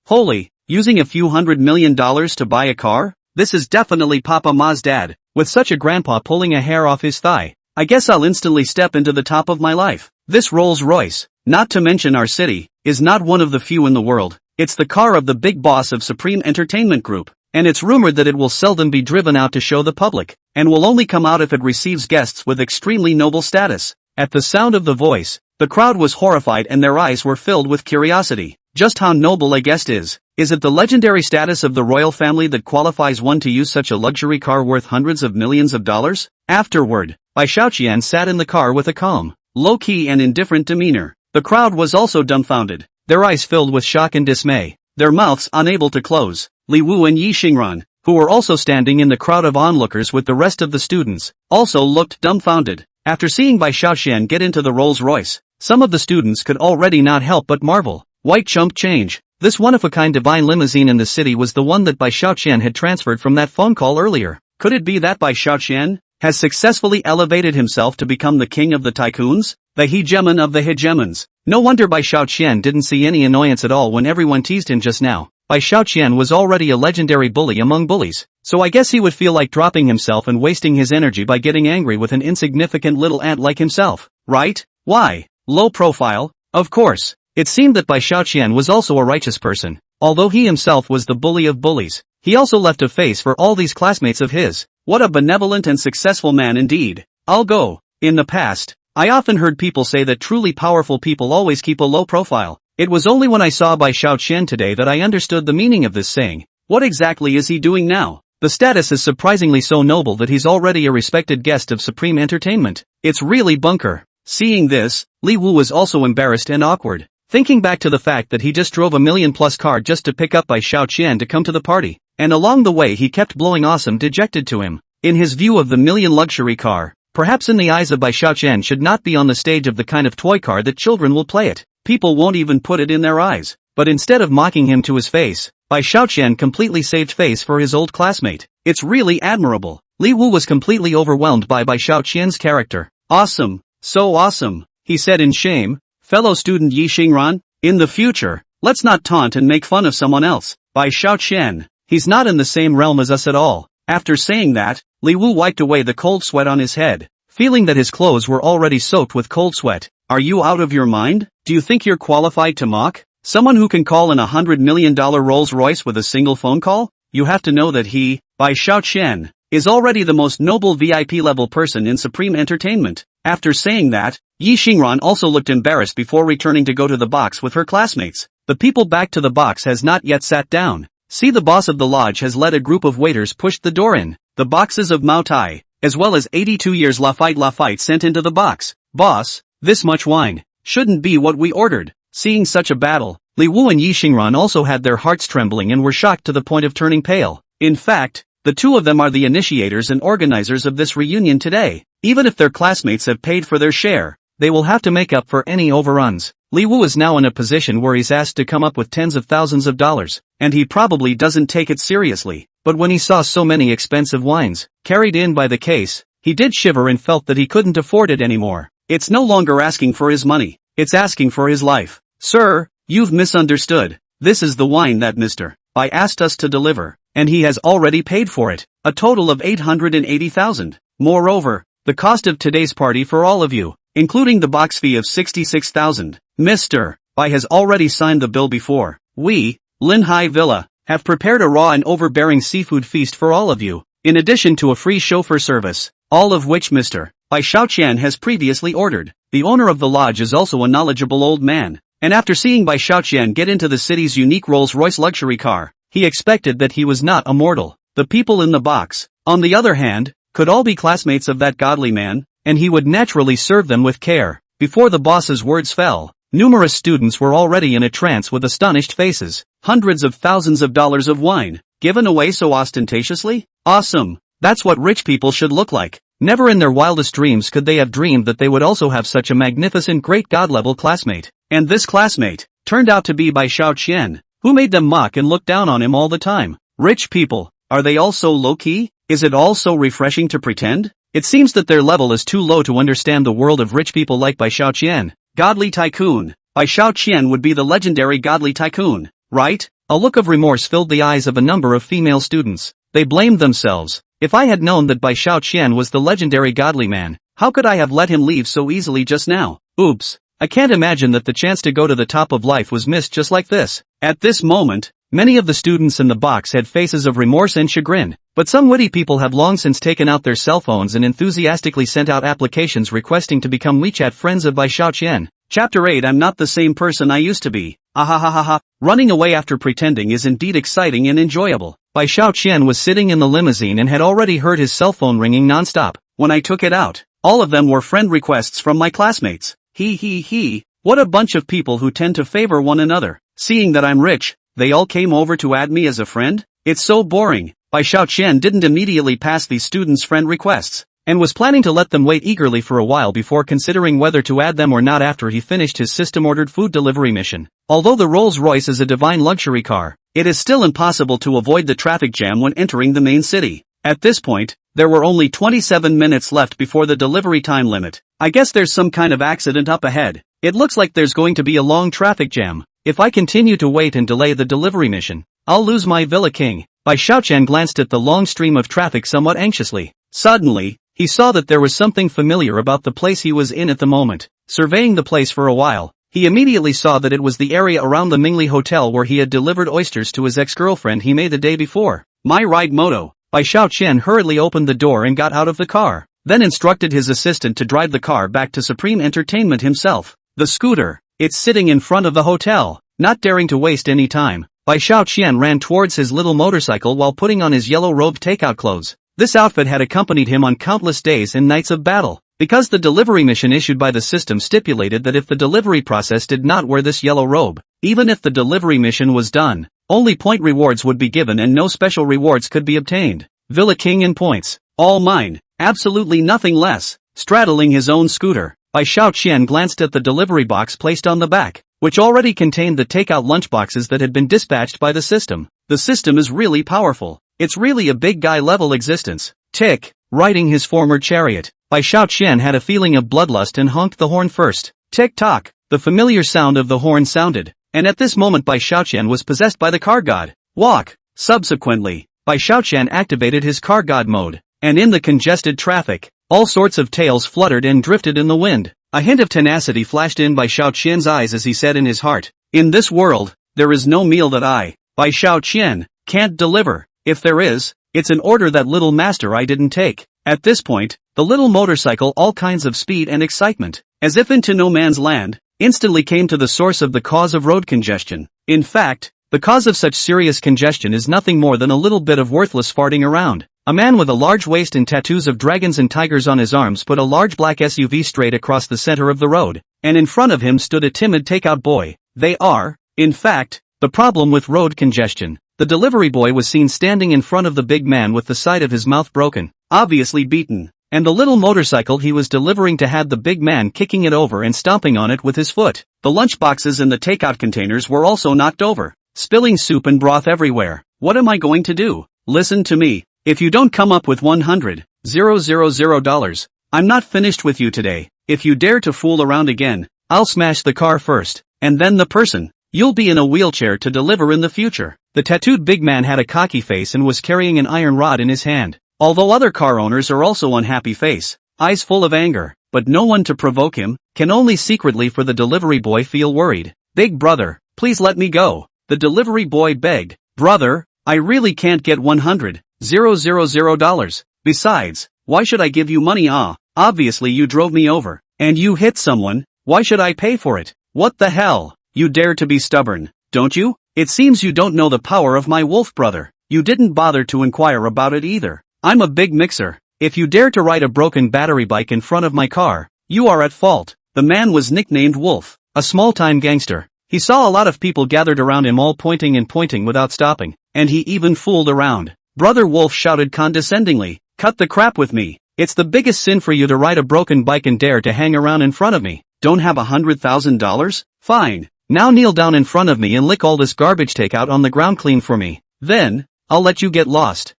Holy, using a few $100 million to buy a car? This is definitely Papa Ma's dad, with such a grandpa pulling a hair off his thigh. I guess I'll instantly step into the top of my life. This Rolls-Royce, not to mention our city, is not one of the few in the world. It's the car of the big boss of Supreme Entertainment Group, and it's rumored that it will seldom be driven out to show the public, and will only come out if it receives guests with extremely noble status. At the sound of the voice, the crowd was horrified and their eyes were filled with curiosity. Just how noble a guest is. Is it the legendary status of the royal family that qualifies one to use such a luxury car worth hundreds of millions of dollars? Afterward, Bai Xiaoqian sat in the car with a calm, low-key and indifferent demeanor. The crowd was also dumbfounded, their eyes filled with shock and dismay, their mouths unable to close. Li Wu and Yi Xingran, who were also standing in the crowd of onlookers with the rest of the students, also looked dumbfounded. After seeing Bai Xiaoqian get into the Rolls-Royce, some of the students could already not help but marvel. White chump change. This one-of-a-kind divine limousine in the city was the one that Bai Xiaoqian had transferred from that phone call earlier. Could it be that Bai Xiaoqian has successfully elevated himself to become the king of the tycoons? The hegemon of the hegemons. No wonder Bai Xiaoqian didn't see any annoyance at all when everyone teased him just now. Bai Xiaoqian was already a legendary bully among bullies, so I guess he would feel like dropping himself and wasting his energy by getting angry with an insignificant little ant like himself, right? Why? Low profile? Of course. It seemed that Bai Xiaoqian was also a righteous person. Although he himself was the bully of bullies, he also left a face for all these classmates of his. What a benevolent and successful man indeed. I'll go. In the past, I often heard people say that truly powerful people always keep a low profile. It was only when I saw Bai Xiaoqian today that I understood the meaning of this saying. What exactly is he doing now? The status is surprisingly so noble that he's already a respected guest of Supreme Entertainment. It's really bunker. Seeing this, Li Wu was also embarrassed and awkward. Thinking back to the fact that he just drove a million-plus car just to pick up Bai Xiaoqian to come to the party, and along the way he kept blowing awesome dejected to him. In his view of the million luxury car, perhaps in the eyes of Bai Xiaoqian should not be on the stage of the kind of toy car that children will play it. People won't even put it in their eyes. But instead of mocking him to his face, Bai Xiaoqian completely saved face for his old classmate. It's really admirable. Li Wu was completely overwhelmed by Bai Xiaoqian's character. Awesome, so awesome, he said in shame. Fellow student Yi Xingran, in the future, let's not taunt and make fun of someone else. Bai Xiaoqian, he's not in the same realm as us at all. After saying that, Li Wu wiped away the cold sweat on his head, feeling that his clothes were already soaked with cold sweat. Are you out of your mind? Do you think you're qualified to mock someone who can call in $100 million Rolls-Royce with a single phone call? You have to know that he, Bai Xiaoqian, is already the most noble VIP-level person in Supreme Entertainment. After saying that, Yi Xingran also looked embarrassed before returning to go to the box with her classmates. The people back to the box has not yet sat down. See, the boss of the lodge has led a group of waiters pushed the door in. The boxes of Mao Tai, as well as 82 years Lafite sent into the box. Boss, this much wine shouldn't be what we ordered. Seeing such a battle, Li Wu and Yi Xingran also had their hearts trembling and were shocked to the point of turning pale. In fact, the two of them are the initiators and organizers of this reunion today. Even if their classmates have paid for their share, they will have to make up for any overruns. Li Wu is now in a position where he's asked to come up with tens of thousands of dollars, and he probably doesn't take it seriously. But when he saw so many expensive wines carried in by the case, he did shiver and felt that he couldn't afford it anymore. It's no longer asking for his money, it's asking for his life. Sir, you've misunderstood. This is the wine that Mr. Bai asked us to deliver, and he has already paid for it, a total of 880,000. Moreover, the cost of today's party for all of you, including the box fee of 66,000. Mr. Bai has already signed the bill before. We, Linhai Villa, have prepared a raw and overbearing seafood feast for all of you, in addition to a free chauffeur service, all of which Mr. Bai Xiaoqian has previously ordered. The owner of the lodge is also a knowledgeable old man, and after seeing Bai Xiaoqian get into the city's unique Rolls-Royce luxury car, he expected that he was not a mortal. The people in the box, on the other hand, could all be classmates of that godly man, and he would naturally serve them with care. Before the boss's words fell, numerous students were already in a trance with astonished faces. Hundreds of thousands of dollars of wine, given away so ostentatiously? Awesome! That's what rich people should look like. Never in their wildest dreams could they have dreamed that they would also have such a magnificent great god-level classmate. And this classmate turned out to be Bai Xiaoqian, who made them mock and look down on him all the time. Rich people, are they all so low-key? Is it all so refreshing to pretend? It seems that their level is too low to understand the world of rich people like Bai Xiaoqian. Godly tycoon. Bai Xiaoqian would be the legendary godly tycoon, right? A look of remorse filled the eyes of a number of female students. They blamed themselves. If I had known that Bai Xiaoqian was the legendary godly man, how could I have let him leave so easily just now? Oops. I can't imagine that the chance to go to the top of life was missed just like this. At this moment, many of the students in the box had faces of remorse and chagrin, but some witty people have long since taken out their cell phones and enthusiastically sent out applications requesting to become WeChat friends of Bai Xiaoqian. Chapter 8. I'm not the same person I used to be. Ahahaha. Running away after pretending is indeed exciting and enjoyable. Bai Xiaoqian was sitting in the limousine and had already heard his cell phone ringing non-stop. When I took it out, all of them were friend requests from my classmates. He. What a bunch of people who tend to favor one another. Seeing that I'm rich, they all came over to add me as a friend? It's so boring. Bai Xiaoqian didn't immediately pass these students' friend requests, and was planning to let them wait eagerly for a while before considering whether to add them or not after he finished his system-ordered food delivery mission. Although the Rolls-Royce is a divine luxury car, it is still impossible to avoid the traffic jam when entering the main city. At this point, there were only 27 minutes left before the delivery time limit. I guess there's some kind of accident up ahead. It looks like there's going to be a long traffic jam. If I continue to wait and delay the delivery mission, I'll lose my Villa King. Bai Xiaoqian glanced at the long stream of traffic somewhat anxiously. Suddenly, he saw that there was something familiar about the place he was in at the moment. Surveying the place for a while, he immediately saw that it was the area around the Mingli Hotel where he had delivered oysters to his ex-girlfriend he made the day before. My ride moto. Bai Xiaoqian hurriedly opened the door and got out of the car, then instructed his assistant to drive the car back to Supreme Entertainment himself. The scooter, it's sitting in front of the hotel. Not daring to waste any time, Bai Xiaoqian ran towards his little motorcycle while putting on his yellow-robed takeout clothes. This outfit had accompanied him on countless days and nights of battle, because the delivery mission issued by the system stipulated that if the delivery process did not wear this yellow robe, even if the delivery mission was done, only point rewards would be given and no special rewards could be obtained. Villa King in points. All mine. Absolutely nothing less. straddling his own scooter. Bai Xiaoqian glanced at the delivery box placed on the back, which already contained the takeout lunchboxes that had been dispatched by the system. The system is really powerful. It's really a big guy level existence. Tick, riding his former chariot. Bai Xiaoqian had a feeling of bloodlust and honked the horn first. Tick-tock, the familiar sound of the horn sounded, and at this moment Bai Xiaoqian was possessed by the car god. Walk. Subsequently, Bai Xiaoqian activated his car god mode, and in the congested traffic, all sorts of tails fluttered and drifted in the wind. A hint of tenacity flashed in Bai Xiaoqian's eyes as he said in his heart, "In this world, there is no meal that I, Bai Xiaoqian, can't deliver. If there is, it's an order that little master I didn't take." At this point, the little motorcycle, all kinds of speed and excitement, as if into no man's land, instantly came to the source of the cause of road congestion. In fact, the cause of such serious congestion is nothing more than a little bit of worthless farting around. A man with a large waist and tattoos of dragons and tigers on his arms put a large black SUV straight across the center of the road, and in front of him stood a timid takeout boy. They are, in fact, the problem with road congestion. The delivery boy was seen standing in front of the big man with the side of his mouth broken, obviously beaten, and the little motorcycle he was delivering to had the big man kicking it over and stomping on it with his foot. The lunchboxes and the takeout containers were also knocked over, spilling soup and broth everywhere. What am I going to do? Listen to me. If you don't come up with $100,000, I'm not finished with you today. If you dare to fool around again, I'll smash the car first, and then the person. You'll be in a wheelchair to deliver in the future. The tattooed big man had a cocky face and was carrying an iron rod in his hand. Although other car owners are also unhappy face, eyes full of anger, but no one to provoke him, can only secretly for the delivery boy feel worried. "Big brother, please let me go," the delivery boy begged. "Brother, I really can't get $100,000. Besides, why should I give you money? Obviously you drove me over, and you hit someone. Why should I pay for it? What the hell? You dare to be stubborn, don't you? It seems you don't know the power of my wolf brother. You didn't bother to inquire about it either. I'm a big mixer. If you dare to ride a broken battery bike in front of my car, you are at fault." The man was nicknamed Wolf, a small-time gangster. He saw a lot of people gathered around him all pointing and pointing without stopping, and he even fooled around. Brother Wolf shouted condescendingly, "Cut the crap with me. It's the biggest sin for you to ride a broken bike and dare to hang around in front of me. Don't have $100,000? Fine. Now kneel down in front of me and lick all this garbage takeout on the ground clean for me. Then, I'll let you get lost."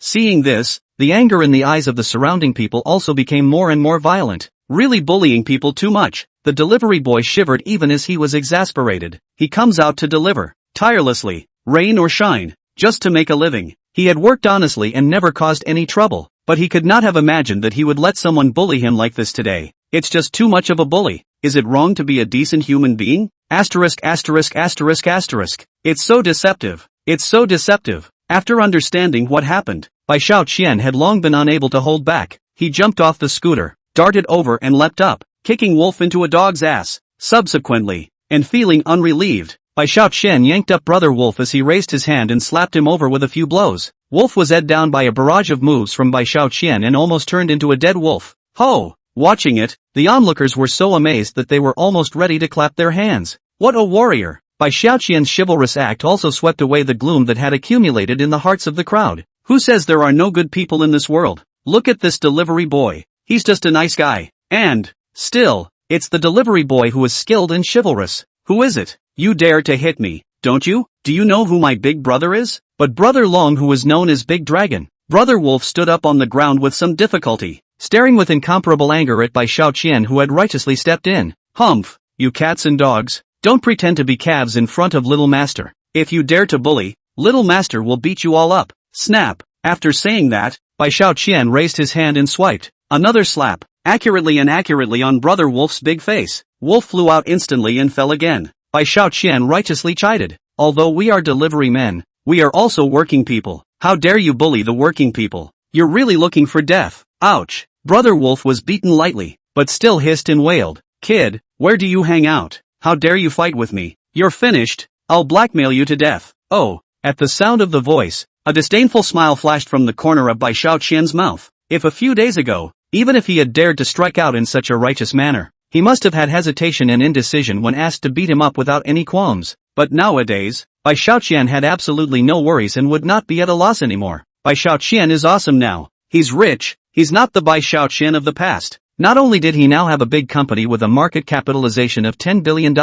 Seeing this, the anger in the eyes of the surrounding people also became more and more violent. Really bullying people too much. The delivery boy shivered even as he was exasperated. He comes out to deliver, tirelessly, rain or shine, just to make a living. He had worked honestly and never caused any trouble, but he could not have imagined that he would let someone bully him like this today. It's just too much of a bully. Is it wrong to be a decent human being? Asterisk. It's so deceptive. It's so deceptive. After understanding what happened, Bai Xiaoqian had long been unable to hold back. He jumped off the scooter, darted over and leapt up, kicking Wolf into a dog's ass. Subsequently, and feeling unrelieved, Bai Xiaoqian yanked up Brother Wolf as he raised his hand and slapped him over with a few blows. Wolf was ed down by a barrage of moves from Bai Xiaoqian and almost turned into a dead wolf. Ho! Watching it, the onlookers were so amazed that they were almost ready to clap their hands. What a warrior! Bai Xiaoqian's chivalrous act also swept away the gloom that had accumulated in the hearts of the crowd. Who says there are no good people in this world? Look at this delivery boy. He's just a nice guy. And, still, it's the delivery boy who is skilled and chivalrous. Who is it? You dare to hit me, don't you? Do you know who my big brother is? But Brother Long, who was known as Big Dragon. Brother Wolf stood up on the ground with some difficulty, staring with incomparable anger at Bai Xiaoqian, who had righteously stepped in. Humph, you cats and dogs. Don't pretend to be calves in front of Little Master. If you dare to bully, Little Master will beat you all up. Snap. After saying that, Bai Xiaoqian raised his hand and swiped. Another slap, accurately on Brother Wolf's big face. Wolf flew out instantly and fell again. Bai Xiaoqian righteously chided. Although we are delivery men, we are also working people. How dare you bully the working people? You're really looking for death. Ouch. Brother Wolf was beaten lightly, but still hissed and wailed. Kid, where do you hang out? How dare you fight with me? You're finished. I'll blackmail you to death. Oh, at the sound of the voice, a disdainful smile flashed from the corner of Bai Xiaoqian's mouth. If a few days ago, even if he had dared to strike out in such a righteous manner, he must have had hesitation and indecision when asked to beat him up without any qualms. But nowadays, Bai Xiaoqian had absolutely no worries and would not be at a loss anymore. Bai Xiaoqian is awesome now. He's rich, he's not the Bai Xiaoqian of the past. Not only did he now have a big company with a market capitalization of $10 billion,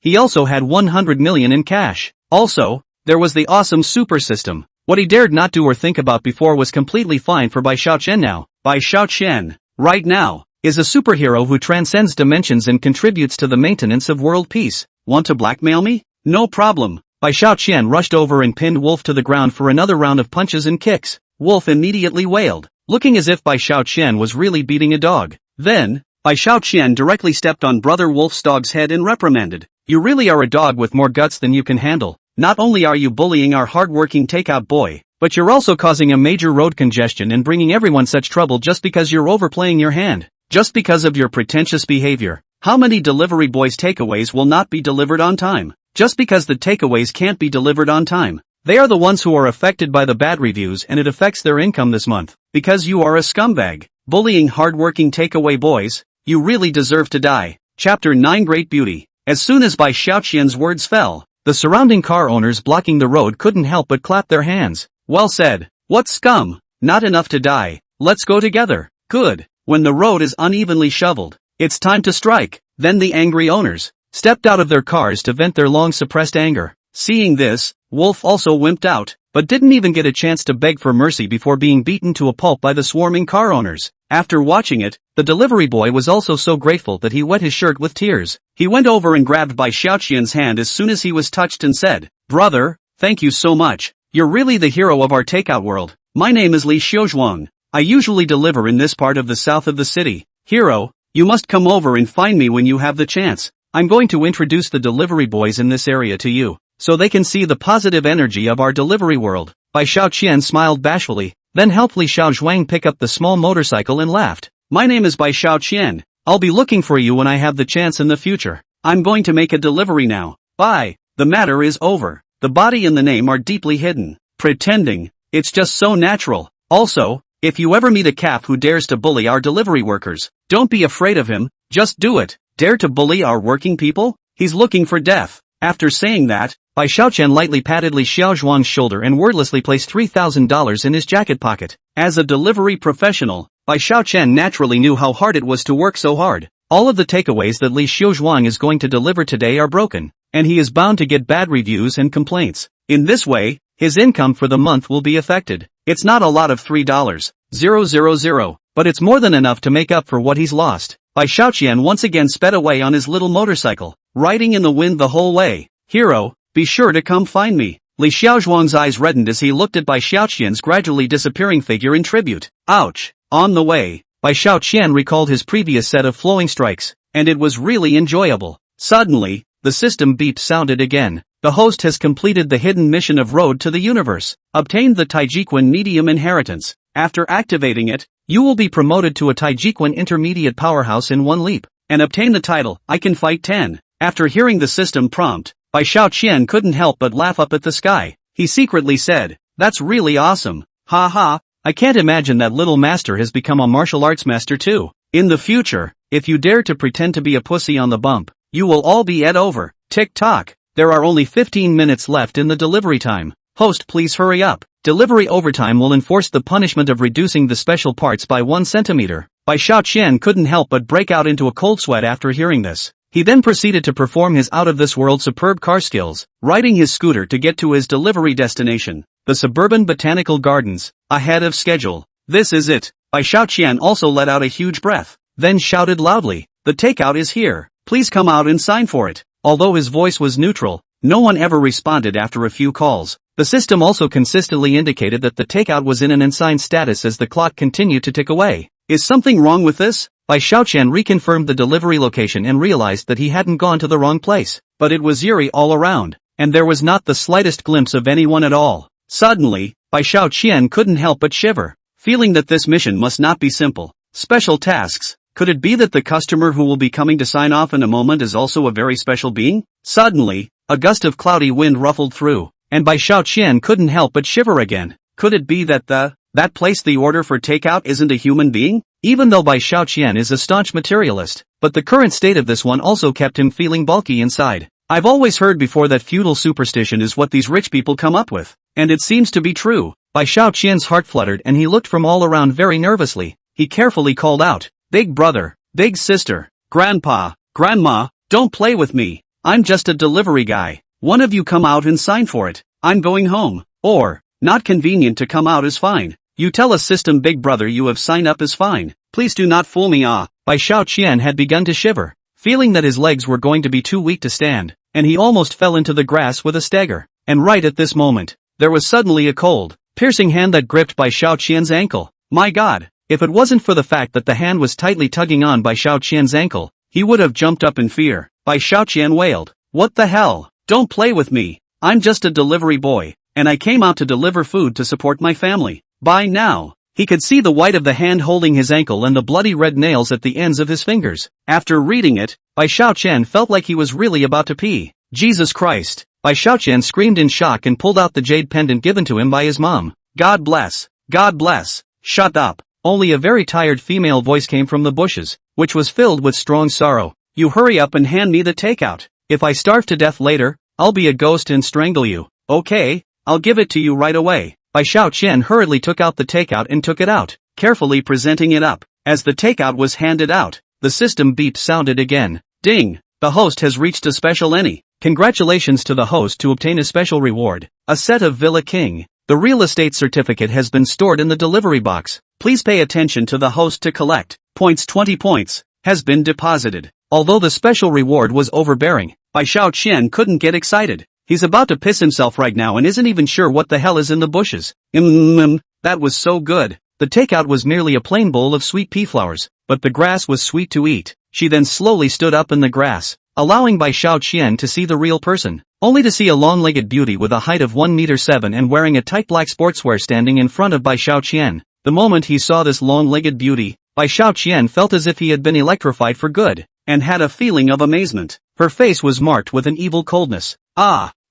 he also had 100 million in cash. Also, there was the awesome super system. What he dared not do or think about before was completely fine for Bai Xiaoqian now. Bai Xiaoqian, right now, is a superhero who transcends dimensions and contributes to the maintenance of world peace. Want to blackmail me? No problem. Bai Xiaoqian rushed over and pinned Wolf to the ground for another round of punches and kicks. Wolf immediately wailed, looking as if Bai Xiaoqian was really beating a dog. Then, Bai Xiaoqian directly stepped on Brother Wolf's dog's head and reprimanded. You really are a dog with more guts than you can handle. Not only are you bullying our hard-working takeout boy, but you're also causing a major road congestion and bringing everyone such trouble just because you're overplaying your hand. Just because of your pretentious behavior. How many delivery boys' takeaways will not be delivered on time? Just because the takeaways can't be delivered on time. They are the ones who are affected by the bad reviews and it affects their income this month. Because you are a scumbag. Bullying hard-working takeaway boys, you really deserve to die. Chapter 9 Great Beauty. As soon as Bai Xiaoqian's words fell, the surrounding car owners blocking the road couldn't help but clap their hands. Well said. What scum? Not enough to die. Let's go together. Good. When the road is unevenly shoveled, it's time to strike. Then the angry owners stepped out of their cars to vent their long-suppressed anger. Seeing this, Wolf also wimped out, but didn't even get a chance to beg for mercy before being beaten to a pulp by the swarming car owners. After watching it, the delivery boy was also so grateful that he wet his shirt with tears. He went over and grabbed Bai Xiaoqian's hand as soon as he was touched and said, Brother, thank you so much. You're really the hero of our takeout world. My name is Li Xiuzhuang. I usually deliver in this part of the south of the city. Hero, you must come over and find me when you have the chance. I'm going to introduce the delivery boys in this area to you, so they can see the positive energy of our delivery world. Bai Xiaoqian smiled bashfully, then helped Li Xiaozhuang pick up the small motorcycle and laughed. My name is Bai Xiaoqian. I'll be looking for you when I have the chance in the future. I'm going to make a delivery now. Bye. The matter is over. The body and the name are deeply hidden. Pretending. It's just so natural. Also, if you ever meet a cap who dares to bully our delivery workers, don't be afraid of him, just do it. Dare to bully our working people? He's looking for death. After saying that, Bai Xiaoqian lightly patted Li Xiaozhuang's shoulder and wordlessly placed $3,000 in his jacket pocket. As a delivery professional, Bai Xiaoqian naturally knew how hard it was to work so hard. All of the takeaways that Li Xiaozhuang is going to deliver today are broken, and he is bound to get bad reviews and complaints. In this way, his income for the month will be affected. It's not a lot of $3,000, but it's more than enough to make up for what he's lost. Bai Xiaoqian once again sped away on his little motorcycle, riding in the wind the whole way. Hero, be sure to come find me. Li Xiaozhuang's eyes reddened as he looked at Bai Xiaoqian's gradually disappearing figure in tribute. Ouch! On the way, Bai Xiaoqian recalled his previous set of flowing strikes, and it was really enjoyable. Suddenly, the system beep sounded again. The host has completed the hidden mission of Road to the Universe. Obtained the Taijiquan Medium Inheritance. After activating it, you will be promoted to a Taijiquan Intermediate Powerhouse in one leap, and obtain the title, I Can Fight 10. After hearing the system prompt, Bai Xiaoqian couldn't help but laugh up at the sky. He secretly said, that's really awesome. Ha ha, I can't imagine that little master has become a martial arts master too. In the future, if you dare to pretend to be a pussy on the bump, you will all be ed over. Tick-tock. There are only 15 minutes left in the delivery time. Host, please hurry up. Delivery overtime will enforce the punishment of reducing the special parts by 1 centimeter. Bai Xiaoqian couldn't help but break out into a cold sweat after hearing this. He then proceeded to perform his out-of-this-world superb car skills, riding his scooter to get to his delivery destination, the suburban botanical gardens, ahead of schedule. This is it. Bai Xiaoqian also let out a huge breath, then shouted loudly, the takeout is here. Please come out and sign for it. Although his voice was neutral, no one ever responded after a few calls. The system also consistently indicated that the takeout was in an unsigned status as the clock continued to tick away. Is something wrong with this? Bai Xiaoqian reconfirmed the delivery location and realized that he hadn't gone to the wrong place. But it was eerie all around, and there was not the slightest glimpse of anyone at all. Suddenly, Bai Xiaoqian couldn't help but shiver, feeling that this mission must not be simple. Special tasks. Could it be that the customer who will be coming to sign off in a moment is also a very special being? Suddenly, a gust of cloudy wind ruffled through, and Bai Xiaoqian couldn't help but shiver again. Could it be that that placed the order for takeout isn't a human being? Even though Bai Xiaoqian is a staunch materialist, but the current state of this one also kept him feeling bulky inside. I've always heard before that feudal superstition is what these rich people come up with, and it seems to be true. Bai Xiaoqian's heart fluttered and he looked from all around very nervously. he carefully called out, "Big brother, big sister, grandpa, grandma, don't play with me. I'm just a delivery guy. One of you come out and sign for it. I'm going home." Or, "Not convenient to come out is fine. You tell a system big brother you have signed up is fine. Please do not fool me." Bai Xiaoqian had begun to shiver, feeling that his legs were going to be too weak to stand, and he almost fell into the grass with a stagger. And right at this moment, there was suddenly a cold, piercing hand that gripped Bai Xiaoqian's ankle. My God, if it wasn't for the fact that the hand was tightly tugging on Bai Xiaoqian's ankle, he would have jumped up in fear. Bai Xiaoqian wailed, "What the hell? Don't play with me. I'm just a delivery boy, and I came out to deliver food to support my family." By now, he could see the white of the hand holding his ankle and the bloody red nails at the ends of his fingers. After reading it, Bai Xiaoqian felt like he was really about to pee. Jesus Christ! Bai Xiaoqian screamed in shock and pulled out the jade pendant given to him by his mom. God bless! God bless! Shut up! Only a very tired female voice came from the bushes, which was filled with strong sorrow. You hurry up and hand me the takeout. If I starve to death later, I'll be a ghost and strangle you. Okay, I'll give it to you right away. Bai Xiaoqian hurriedly took out the takeout and took it out, carefully presenting it up. As the takeout was handed out, the system beep sounded again. Ding! The host has reached a special any. Congratulations to the host to obtain a special reward, a set of Villa King. The real estate certificate has been stored in the delivery box. Please pay attention to the host to collect. Points 20 points, has been deposited. Although the special reward was overbearing, Bai Xiaoqian couldn't get excited. He's about to piss himself right now and isn't even sure what the hell is in the bushes. That was so good. The takeout was merely a plain bowl of sweet pea flowers, but the grass was sweet to eat. She then slowly stood up in the grass, allowing Bai Xiaoqian to see the real person, only to see a long-legged beauty with a height of 1.7 m and wearing a tight black sportswear standing in front of Bai Xiaoqian. The moment he saw this long-legged beauty, Bai Xiaoqian felt as if he had been electrified for good, and had a feeling of amazement. Her face was marked with an evil coldness.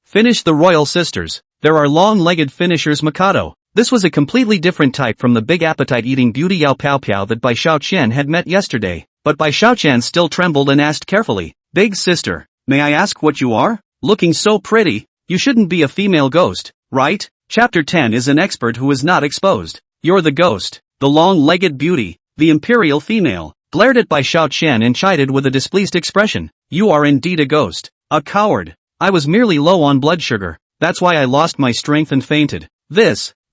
Finish the royal sisters. There are long-legged finishers Mikado. This was a completely different type from the big appetite-eating beauty Yao Piao Piao that Bai Xiaoqian had met yesterday. But Bai Xiaoqian still trembled and asked carefully, "Big sister, may I ask what you are? Looking so pretty, you shouldn't be a female ghost, right?" Chapter 10 is an expert who is not exposed. You're the ghost, the long-legged beauty, the imperial female, glared at Bai Xiaoqian and chided with a displeased expression. You are indeed a ghost, a coward. I was merely low on blood sugar, that's why I lost my strength and fainted.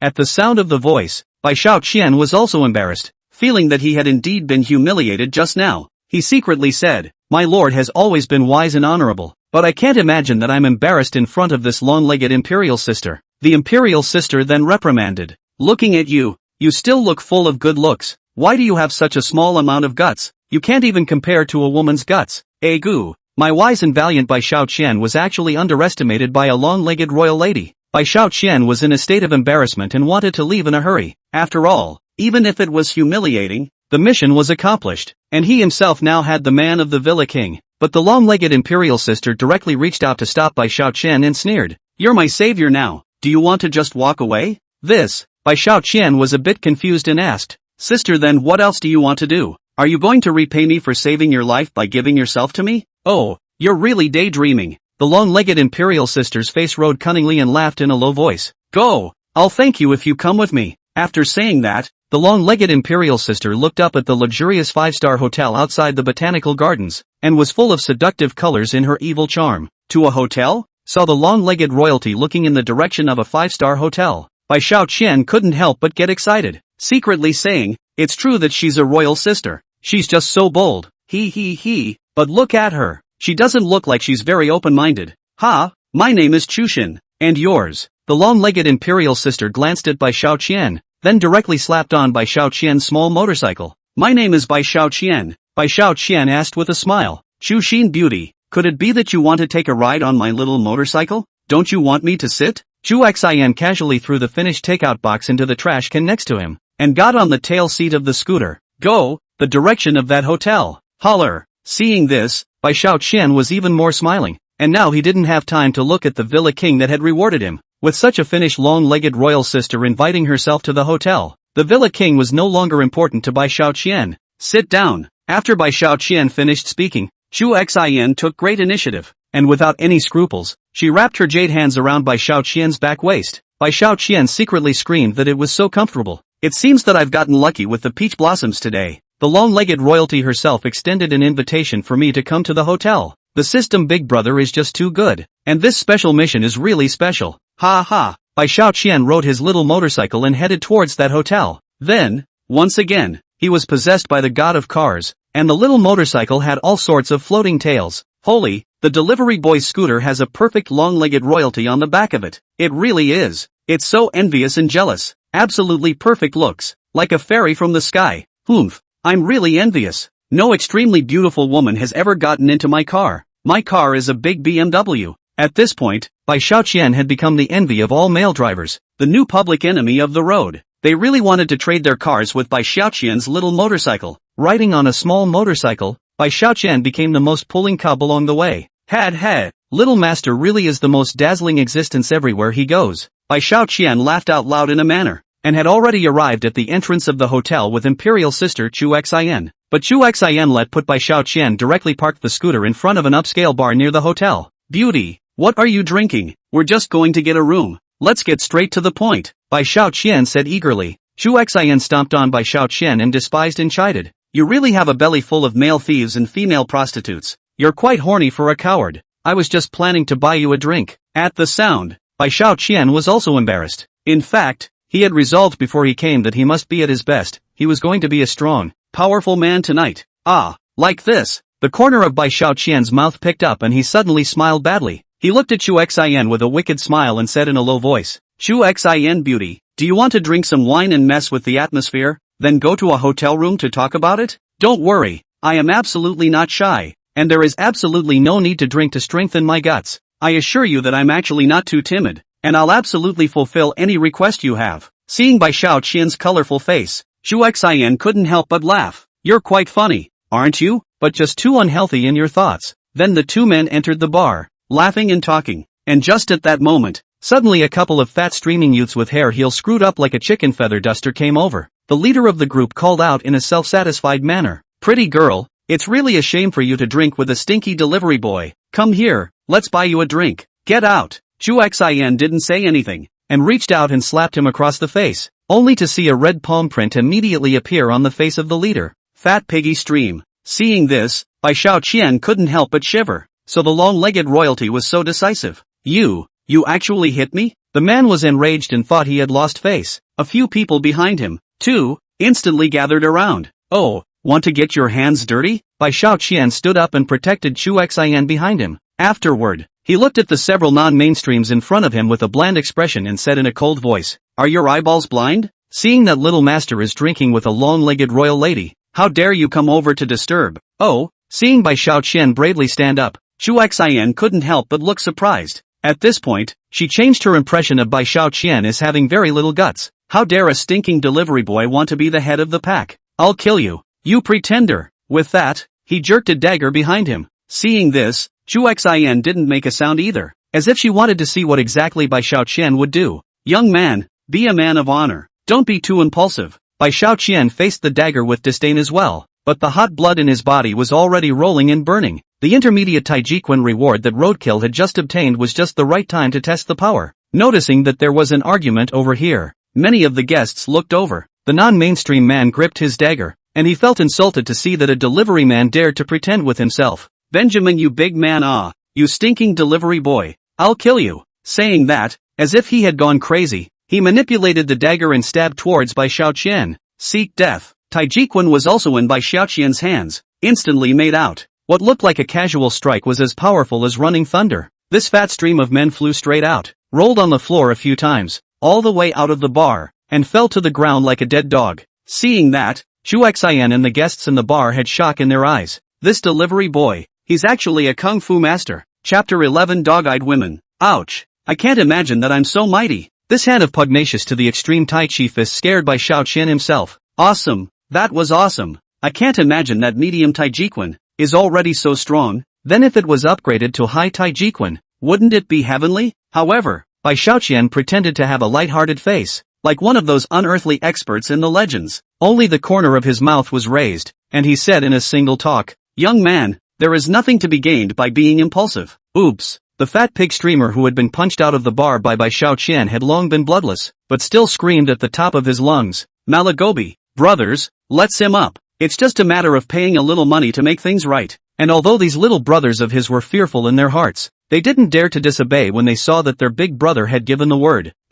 At the sound of the voice, Bai Xiaoqian was also embarrassed, feeling that he had indeed been humiliated just now. He secretly said, "My lord has always been wise and honorable, but I can't imagine that I'm embarrassed in front of this long-legged imperial sister." The imperial sister then reprimanded, "Looking at you, you still look full of good looks. Why do you have such a small amount of guts? You can't even compare to a woman's guts." Egu. My wise and valiant Bai Xiaoqian was actually underestimated by a long-legged royal lady. Bai Xiaoqian was in a state of embarrassment and wanted to leave in a hurry. After all, even if it was humiliating, the mission was accomplished, and he himself now had the man of the Villa King. But the long-legged imperial sister directly reached out to stop Bai Xiaoqian and sneered, "You're my savior now. Do you want to just walk away?" Bai Xiaoqian was a bit confused and asked, "Sister, then what else do you want to do? Are you going to repay me for saving your life by giving yourself to me?" "Oh, you're really daydreaming." The long-legged imperial sister's face rode cunningly and laughed in a low voice. "Go! I'll thank you if you come with me." After saying that, the long-legged imperial sister looked up at the luxurious 5-star hotel outside the botanical gardens, and was full of seductive colors in her evil charm. "To a hotel?" saw the long-legged royalty looking in the direction of a 5-star hotel. Bai Xiaoqian couldn't help but get excited, secretly saying, "It's true that she's a royal sister. She's just so bold. He. But look at her. She doesn't look like she's very open-minded." "Ha, my name is Chushin. And yours?" The long-legged imperial sister glanced at Bai Xiaoqian, then directly slapped on Bai Xiaoqian's small motorcycle. "My name is Bai Xiaoqian," Bai Xiaoqian asked with a smile. "Chushin beauty, could it be that you want to take a ride on my little motorcycle? Don't you want me to sit?" Chu Xian casually threw the finished takeout box into the trash can next to him, and got on the tail seat of the scooter. "Go, the direction of that hotel. Holler." Seeing this, Bai Xiaoqian was even more smiling, and now he didn't have time to look at the Villa King that had rewarded him. With such a finished long-legged royal sister inviting herself to the hotel, the Villa King was no longer important to Bai Xiaoqian. "Sit down." After Bai Xiaoqian finished speaking, Chu Xian took great initiative, and without any scruples, she wrapped her jade hands around Bai Xiaoqian's back waist. Bai Xiaoqian secretly screamed that it was so comfortable. It seems that I've gotten lucky with the peach blossoms today. The long-legged royalty herself extended an invitation for me to come to the hotel. The system Big Brother is just too good. And this special mission is really special. Ha ha. Bai Xiaoqian rode his little motorcycle and headed towards that hotel. Then, once again, he was possessed by the god of cars, and the little motorcycle had all sorts of floating tails. Holy, the delivery boy's scooter has a perfect long-legged royalty on the back of it. It really is. It's so envious and jealous. Absolutely perfect looks. Like a fairy from the sky. Oomph. I'm really envious. No extremely beautiful woman has ever gotten into my car. My car is a big BMW. At this point, Bai Xiaoqian had become the envy of all male drivers, the new public enemy of the road. They really wanted to trade their cars with Bai Xiaoqian's little motorcycle. Riding on a small motorcycle, Bai Xiaoqian became the most pulling cub along the way. Had. Little Master really is the most dazzling existence everywhere he goes. Bai Xiaoqian laughed out loud in a manner, and had already arrived at the entrance of the hotel with Imperial Sister Chu Xian. But Chu Xian let put Bai Xiaoqian directly parked the scooter in front of an upscale bar near the hotel. Beauty, what are you drinking? We're just going to get a room. Let's get straight to the point, Bai Xiaoqian said eagerly. Chu Xian stomped on Bai Xiaoqian and despised and chided. You really have a belly full of male thieves and female prostitutes. You're quite horny for a coward. I was just planning to buy you a drink. At the sound, Bai Xiaoqian was also embarrassed. In fact, he had resolved before he came that he must be at his best. He was going to be a strong, powerful man tonight. Ah, like this. The corner of Bai Xiaoqian's mouth picked up and he suddenly smiled badly. He looked at Chu Xian with a wicked smile and said in a low voice, Chu Xian beauty, do you want to drink some wine and mess with the atmosphere, then go to a hotel room to talk about it? Don't worry, I am absolutely not shy, and there is absolutely no need to drink to strengthen my guts. I assure you that I'm actually not too timid, and I'll absolutely fulfill any request you have. Seeing Bai Xiaoqian's colorful face, Chu Xian couldn't help but laugh. You're quite funny, aren't you? But just too unhealthy in your thoughts. Then the two men entered the bar, laughing and talking, and just at that moment, suddenly a couple of fat streaming youths with hair heel screwed up like a chicken feather duster came over. The leader of the group called out in a self-satisfied manner, Pretty girl, it's really a shame for you to drink with a stinky delivery boy. Come here, let's buy you a drink. Get out. Chu Xian didn't say anything, and reached out and slapped him across the face, only to see a red palm print immediately appear on the face of the leader. Fat piggy stream. Seeing this, Bai Xiaoqian couldn't help but shiver. So the long-legged royalty was so decisive. You actually hit me? The man was enraged and thought he had lost face. A few people behind him, too, instantly gathered around. Oh, want to get your hands dirty? Bai Xiaoqian stood up and protected Chu Xian behind him. Afterward, he looked at the several non-mainstreams in front of him with a bland expression and said in a cold voice, Are your eyeballs blind? Seeing that little master is drinking with a long-legged royal lady, how dare you come over to disturb? Oh, seeing Bai Xiaoqian bravely stand up, Chu Xian couldn't help but look surprised. At this point, she changed her impression of Bai Xiaoqian as having very little guts. How dare a stinking delivery boy want to be the head of the pack? I'll kill you, you pretender. With that, he jerked a dagger behind him. Seeing this, Chu Xian didn't make a sound either, as if she wanted to see what exactly Bai Xiaoqian would do. Young man, be a man of honor. Don't be too impulsive. Bai Xiaoqian faced the dagger with disdain as well, but the hot blood in his body was already rolling and burning. The intermediate Taijiquan reward that Roadkill had just obtained was just the right time to test the power. Noticing that there was an argument over here, many of the guests looked over. The non-mainstream man gripped his dagger, and he felt insulted to see that a delivery man dared to pretend with himself. Benjamin, you big man, you stinking delivery boy, I'll kill you. Saying that, as if he had gone crazy, he manipulated the dagger and stabbed towards Bai Xiaoqian. Seek death. Taijiquan was also in Bai Xiaoqian's hands, instantly made out. What looked like a casual strike was as powerful as running thunder. This fat stream of men flew straight out, rolled on the floor a few times, all the way out of the bar, and fell to the ground like a dead dog. Seeing that, Chu Xian and the guests in the bar had shock in their eyes. This delivery boy, he's actually a kung fu master. Chapter 11 Dog-Eyed Women. Ouch. I can't imagine that I'm so mighty. This hand of pugnacious to the extreme Tai Chi fist scared by Xiaoqian himself. Awesome. That was awesome. I can't imagine that medium Taijiquan is already so strong. Then if it was upgraded to high Taijiquan, wouldn't it be heavenly? However, Bai Xiaoqian pretended to have a light-hearted face, like one of those unearthly experts in the legends. Only the corner of his mouth was raised, and he said in a single talk, Young man, there is nothing to be gained by being impulsive. Oops. The fat pig streamer who had been punched out of the bar by Bai Xiaoqian had long been bloodless, but still screamed at the top of his lungs, "Malagobi, brothers, let's him up. It's just a matter of paying a little money to make things right." And although these little brothers of his were fearful in their hearts, they didn't dare to disobey when they saw that their big brother had given the word, ******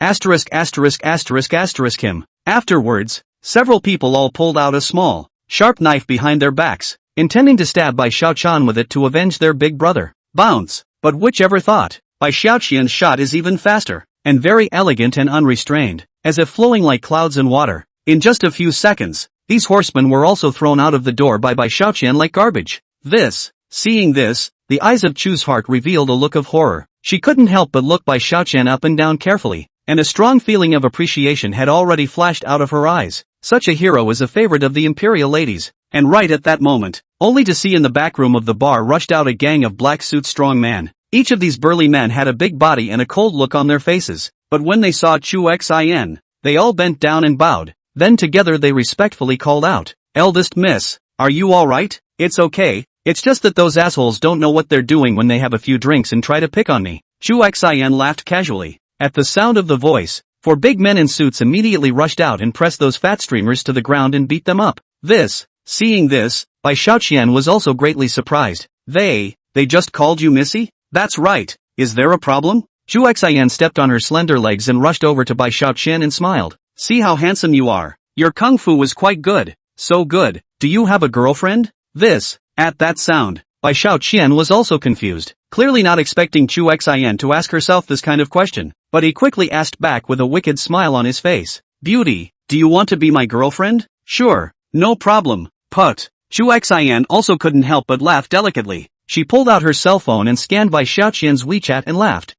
him. Afterwards, several people all pulled out a small, sharp knife behind their backs, intending to stab Bai Xiaoqian with it to avenge their big brother. Bounce! But whichever thought, Bai Xiaoqian's shot is even faster, and very elegant and unrestrained, as if flowing like clouds in water. In just a few seconds, these horsemen were also thrown out of the door by Bai Xiaoqian like garbage. Seeing this, the eyes of Chu's heart revealed a look of horror. She couldn't help but look Bai Xiaoqian up and down carefully, and a strong feeling of appreciation had already flashed out of her eyes. Such a hero is a favorite of the imperial ladies. And right at that moment, only to see in the back room of the bar rushed out a gang of black-suit strong men. Each of these burly men had a big body and a cold look on their faces, but when they saw Chu Xin, they all bent down and bowed. Then together they respectfully called out, "Eldest miss, are you alright?" "It's okay, it's just that those assholes don't know what they're doing when they have a few drinks and try to pick on me." Chu Xin laughed casually. At the sound of the voice, 4 big men in suits immediately rushed out and pressed those fat streamers to the ground and beat them up. Seeing this, Bai Xiaoqian was also greatly surprised. They just called you Missy? That's right, is there a problem?" Chu Xian stepped on her slender legs and rushed over to Bai Xiaoqian and smiled. "See how handsome you are. Your kung fu was quite good. So good. Do you have a girlfriend?" At that sound, Bai Xiaoqian was also confused, clearly not expecting Chu Xian to ask herself this kind of question, but he quickly asked back with a wicked smile on his face. "Beauty, do you want to be my girlfriend?" "Sure, no problem, put." Chu Xian also couldn't help but laugh delicately. She pulled out her cell phone and scanned Bai Xiaoqian's WeChat and laughed.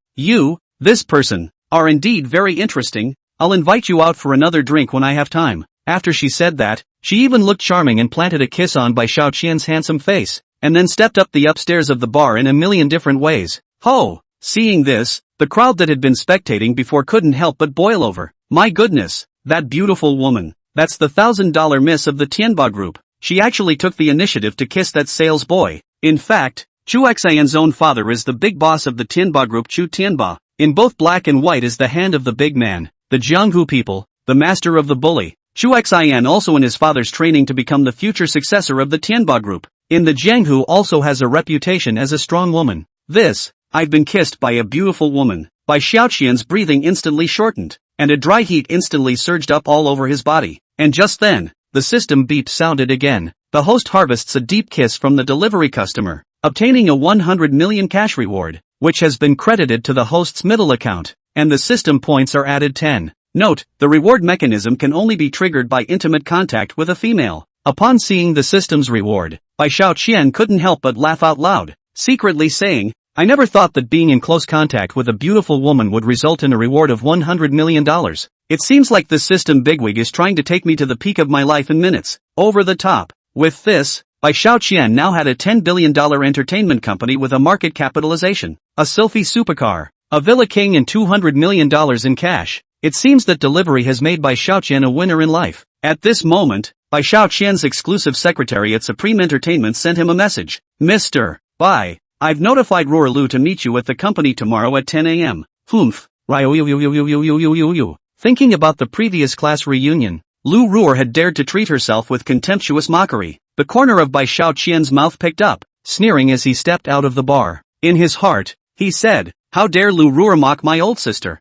This person, are indeed very interesting. I'll invite you out for another drink when I have time." After she said that, she even looked charming and planted a kiss on Bai Xiaoqian's handsome face, and then stepped up the upstairs of the bar in a million different ways. Seeing this, the crowd that had been spectating before couldn't help but boil over. My goodness, that beautiful woman, that's the $1,000 miss of the Tianba group. She actually took the initiative to kiss that sales boy. In fact, Chu Xian's own father is the big boss of the Tianba group. Chu Tianba, in both black and white, is the hand of the big man, the Jianghu people, the master of the bully. Chu Xian also in his father's training to become the future successor of the Tianba group. In the Jianghu also has a reputation as a strong woman. I've been kissed by a beautiful woman. Bai Xiaoqian's breathing instantly shortened, and a dry heat instantly surged up all over his body. And just then, the system beep sounded again. The host harvests a deep kiss from the delivery customer, obtaining a 100 million cash reward, which has been credited to the host's middle account, and the system points are added 10. Note, the reward mechanism can only be triggered by intimate contact with a female. Upon seeing the system's reward, Bai Xiaoqian couldn't help but laugh out loud, secretly saying, "I never thought that being in close contact with a beautiful woman would result in a reward of $100 million. It seems like this system bigwig is trying to take me to the peak of my life in minutes. Over the top." With this, Bai Xiaoqian now had a $10 billion entertainment company with a market capitalization, a Sylphy supercar, a Villa King and $200 million in cash. It seems that delivery has made Bai Xiaoqian a winner in life. At this moment, Bai Xiaoqian's exclusive secretary at Supreme Entertainment sent him a message. "Mr. Bai, I've notified Lu to meet you at the company tomorrow at 10 a.m. Thinking about the previous class reunion, Lu Ruer had dared to treat herself with contemptuous mockery. The corner of Bai Xiaoqian's mouth picked up, sneering as he stepped out of the bar. In his heart, he said, "How dare Lu Ruer mock my old sister?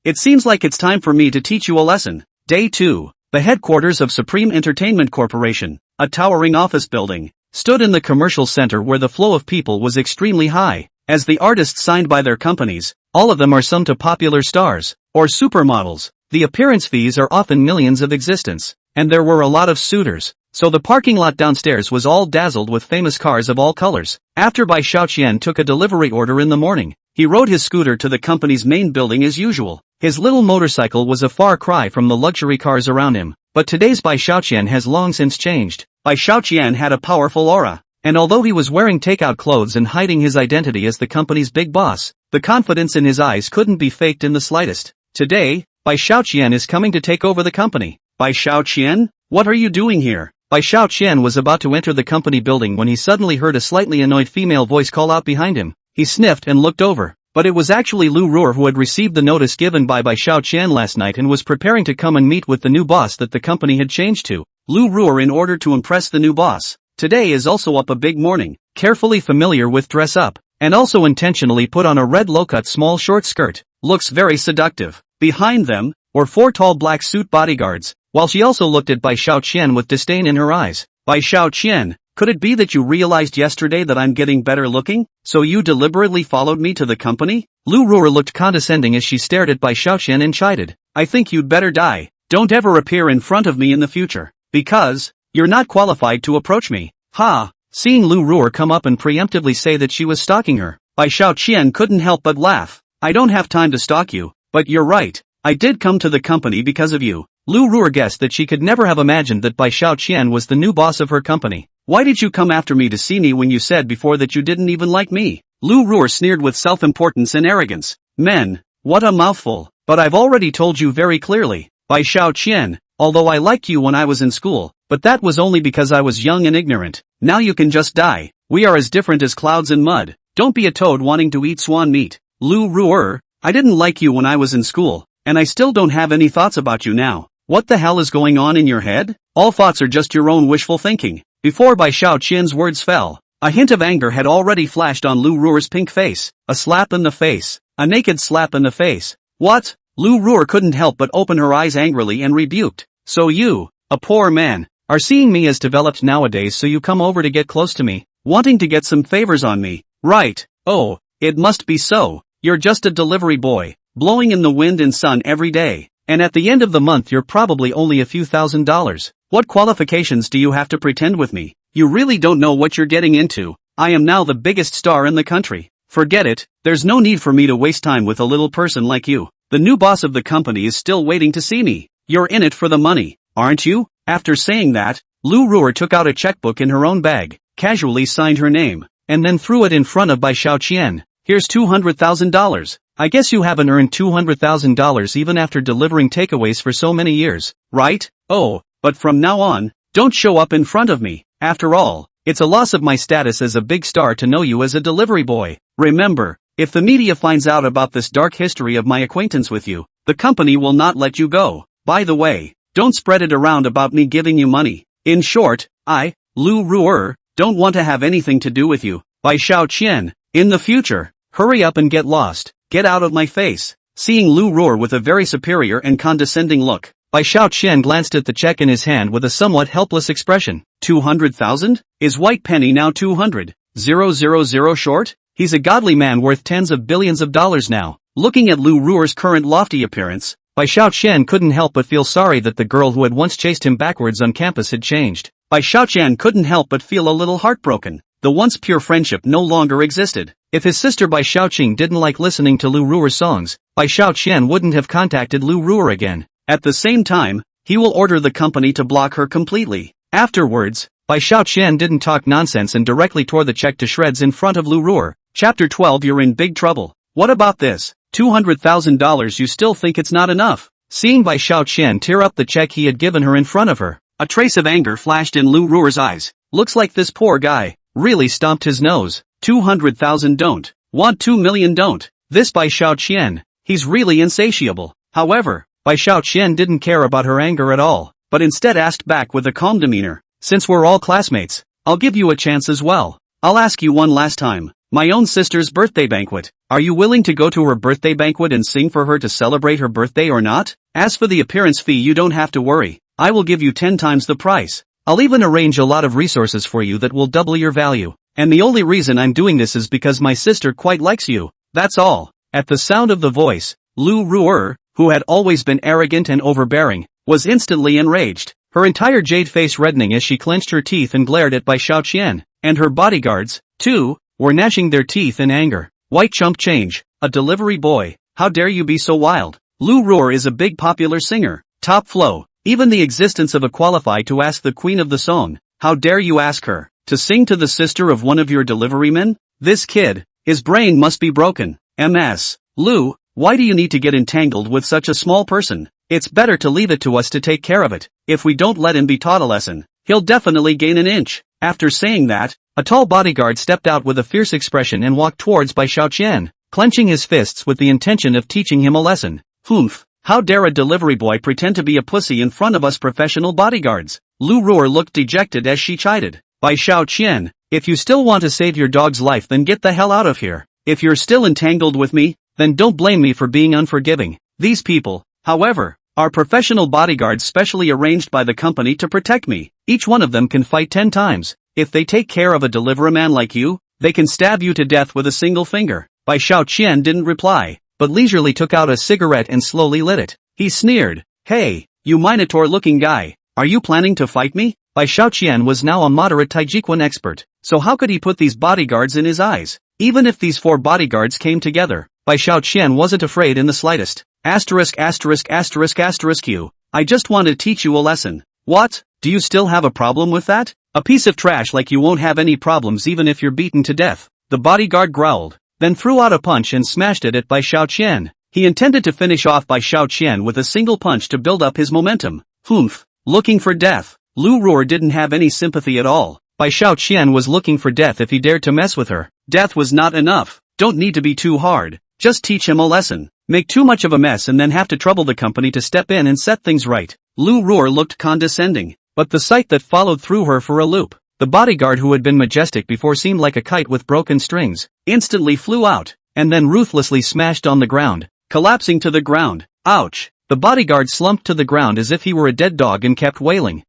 It seems like it's time for me to teach you a lesson." Day 2. The headquarters of Supreme Entertainment Corporation, a towering office building, stood in the commercial center where the flow of people was extremely high. As the artists signed by their companies, all of them are some to popular stars, or supermodels. The appearance fees are often millions of existence, and there were a lot of suitors, so the parking lot downstairs was all dazzled with famous cars of all colors. After Bai Xiaoqian took a delivery order in the morning, he rode his scooter to the company's main building as usual. His little motorcycle was a far cry from the luxury cars around him, but today's Bai Xiaoqian has long since changed. Bai Xiaoqian had a powerful aura, and although he was wearing takeout clothes and hiding his identity as the company's big boss, the confidence in his eyes couldn't be faked in the slightest. Today, Bai Xiaoqian is coming to take over the company. "Bai Xiaoqian, what are you doing here?" Bai Xiaoqian was about to enter the company building when he suddenly heard a slightly annoyed female voice call out behind him. he sniffed and looked over. But it was actually Lu Ruer who had received the notice given by Xiao Qian last night and was preparing to come and meet with the new boss that the company had changed to. Lu Ruer in order to impress the new boss. Today is also up a big morning, carefully familiar with dress up, and also intentionally put on a red low-cut small short skirt. Looks very seductive. Behind them were 4 tall black suit bodyguards, while she also looked at Xiao Qian with disdain in her eyes. Xiao Qian, could it be that you realized yesterday that I'm getting better looking, so you deliberately followed me to the company? Lu Ruer looked condescending as she stared at Xiao Qian and chided. I think you'd better die. Don't ever appear in front of me in the future, because you're not qualified to approach me. Ha! Seeing Lu Ruer come up and preemptively say that she was stalking her, Xiao Qian couldn't help but laugh. I don't have time to stalk you, but you're right. I did come to the company because of you. Lu Ruer guessed that she could never have imagined that Xiao Qian was the new boss of her company. Why did you come after me to see me when you said before that you didn't even like me? Lu Ruer sneered with self-importance and arrogance. Men, what a mouthful. But I've already told you very clearly, Xiao Qian, although I liked you when I was in school, but that was only because I was young and ignorant. Now you can just die. We are as different as clouds and mud. Don't be a toad wanting to eat swan meat. Lu Ruer, I didn't like you when I was in school, and I still don't have any thoughts about you now. What the hell is going on in your head? All thoughts are just your own wishful thinking. Before Xiao Qian's words fell, a hint of anger had already flashed on Lu Ruer's pink face. A slap in the face. A naked slap in the face. What? Lu Ruer couldn't help but open her eyes angrily and rebuked. So you, a poor man, are seeing me as developed nowadays, so you come over to get close to me, wanting to get some favors on me, right? Oh, it must be so. You're just a delivery boy, blowing in the wind and sun every day. And at the end of the month you're probably only a few $1,000s. What qualifications do you have to pretend with me? You really don't know what you're getting into. I am now the biggest star in the country. Forget it, there's no need for me to waste time with a little person like you. The new boss of the company is still waiting to see me. You're in it for the money, aren't you? After saying that, Lu Ruer took out a checkbook in her own bag, casually signed her name, and then threw it in front of Xiao Qian. Here's $200,000. I guess you haven't earned $200,000 even after delivering takeaways for so many years, right? Oh, but from now on, don't show up in front of me. After all, it's a loss of my status as a big star to know you as a delivery boy. Remember, if the media finds out about this dark history of my acquaintance with you, the company will not let you go. By the way, don't spread it around about me giving you money. In short, I, Lu Ruer, don't want to have anything to do with you. Xiao Qian, in the future, hurry up and get lost. Get out of my face. Seeing Lu Ruer with a very superior and condescending look, Xiao Qian glanced at the check in his hand with a somewhat helpless expression. 200,000? Is White Penny now 200,000 short? He's a godly man worth tens of billions of dollars now. Looking at Lu Ruer's current lofty appearance, Xiao Qian couldn't help but feel sorry that the girl who had once chased him backwards on campus had changed. Xiao Qian couldn't help but feel a little heartbroken. The once pure friendship no longer existed. If his sister Bai Xiaoqing didn't like listening to Lu Ruer's songs, Bai Xiaoqian wouldn't have contacted Lu Ruer again. At the same time, he will order the company to block her completely. Afterwards, Bai Xiaoqian didn't talk nonsense and directly tore the check to shreds in front of Lu Ruer. Chapter 12. You're in big trouble. What about this? $200,000. You still think it's not enough? Seeing Bai Xiaoqian tear up the check he had given her in front of her, a trace of anger flashed in Lu Ruer's eyes. Looks like this poor guy really stomped his nose. 200,000 don't. Want 2 million don't. This Bai Xiaoqian, he's really insatiable. However, Bai Xiaoqian didn't care about her anger at all, but instead asked back with a calm demeanor. Since we're all classmates, I'll give you a chance as well. I'll ask you one last time. My own sister's birthday banquet. Are you willing to go to her birthday banquet and sing for her to celebrate her birthday or not? As for the appearance fee, you don't have to worry. I will give you 10 times the price. I'll even arrange a lot of resources for you that will double your value. And the only reason I'm doing this is because my sister quite likes you. That's all. At the sound of the voice, Lu Ruer, who had always been arrogant and overbearing, was instantly enraged. Her entire jade face reddening as she clenched her teeth and glared at Bai Xiaoqian. And her bodyguards, too, were gnashing their teeth in anger. White chump change, a delivery boy, how dare you be so wild? Lu Ruer is a big popular singer, top flow, even the existence of a qualify to ask the queen of the song. How dare you ask her to sing to the sister of one of your deliverymen? This kid, his brain must be broken. MS. Lu, why do you need to get entangled with such a small person? It's better to leave it to us to take care of it. If we don't let him be taught a lesson, he'll definitely gain an inch. After saying that, A tall bodyguard stepped out with a fierce expression and walked towards Bai Xiaoqian, clenching his fists with the intention of teaching him a lesson. Humph! How dare a delivery boy pretend to be a pussy in front of us professional bodyguards? Lu Ruer looked dejected as she chided. Bai Xiaoqian, if you still want to save your dog's life then get the hell out of here. If you're still entangled with me, then don't blame me for being unforgiving. These people, however, are professional bodyguards specially arranged by the company to protect me. Each one of them can fight 10 times. If they take care of a delivery man like you, they can stab you to death with a single finger. Bai Xiaoqian didn't reply, but leisurely took out a cigarette and slowly lit it. He sneered, "Hey, you Minotaur-looking guy, are you planning to fight me?" Bai Xiaoqian was now a moderate Taijiquan expert, so how could he put these bodyguards in his eyes? Even if these 4 bodyguards came together, Bai Xiaoqian wasn't afraid in the slightest. Q. I just want to teach you a lesson. What? Do you still have a problem with that? A piece of trash like you won't have any problems even if you're beaten to death. The bodyguard growled, then threw out a punch and smashed it at Bai Xiaoqian. He intended to finish off Bai Xiaoqian with a single punch to build up his momentum. Humph! Looking for death. Lu Ruer didn't have any sympathy at all. Bai Xiaoqian was looking for death if he dared to mess with her. Death was not enough. Don't need to be too hard. Just teach him a lesson. Make too much of a mess and then have to trouble the company to step in and set things right. Lu Ruer looked condescending, but the sight that followed threw her for a loop. The bodyguard who had been majestic before seemed like a kite with broken strings, instantly flew out, and then ruthlessly smashed on the ground, collapsing to the ground. Ouch! The bodyguard slumped to the ground as if he were a dead dog and kept wailing.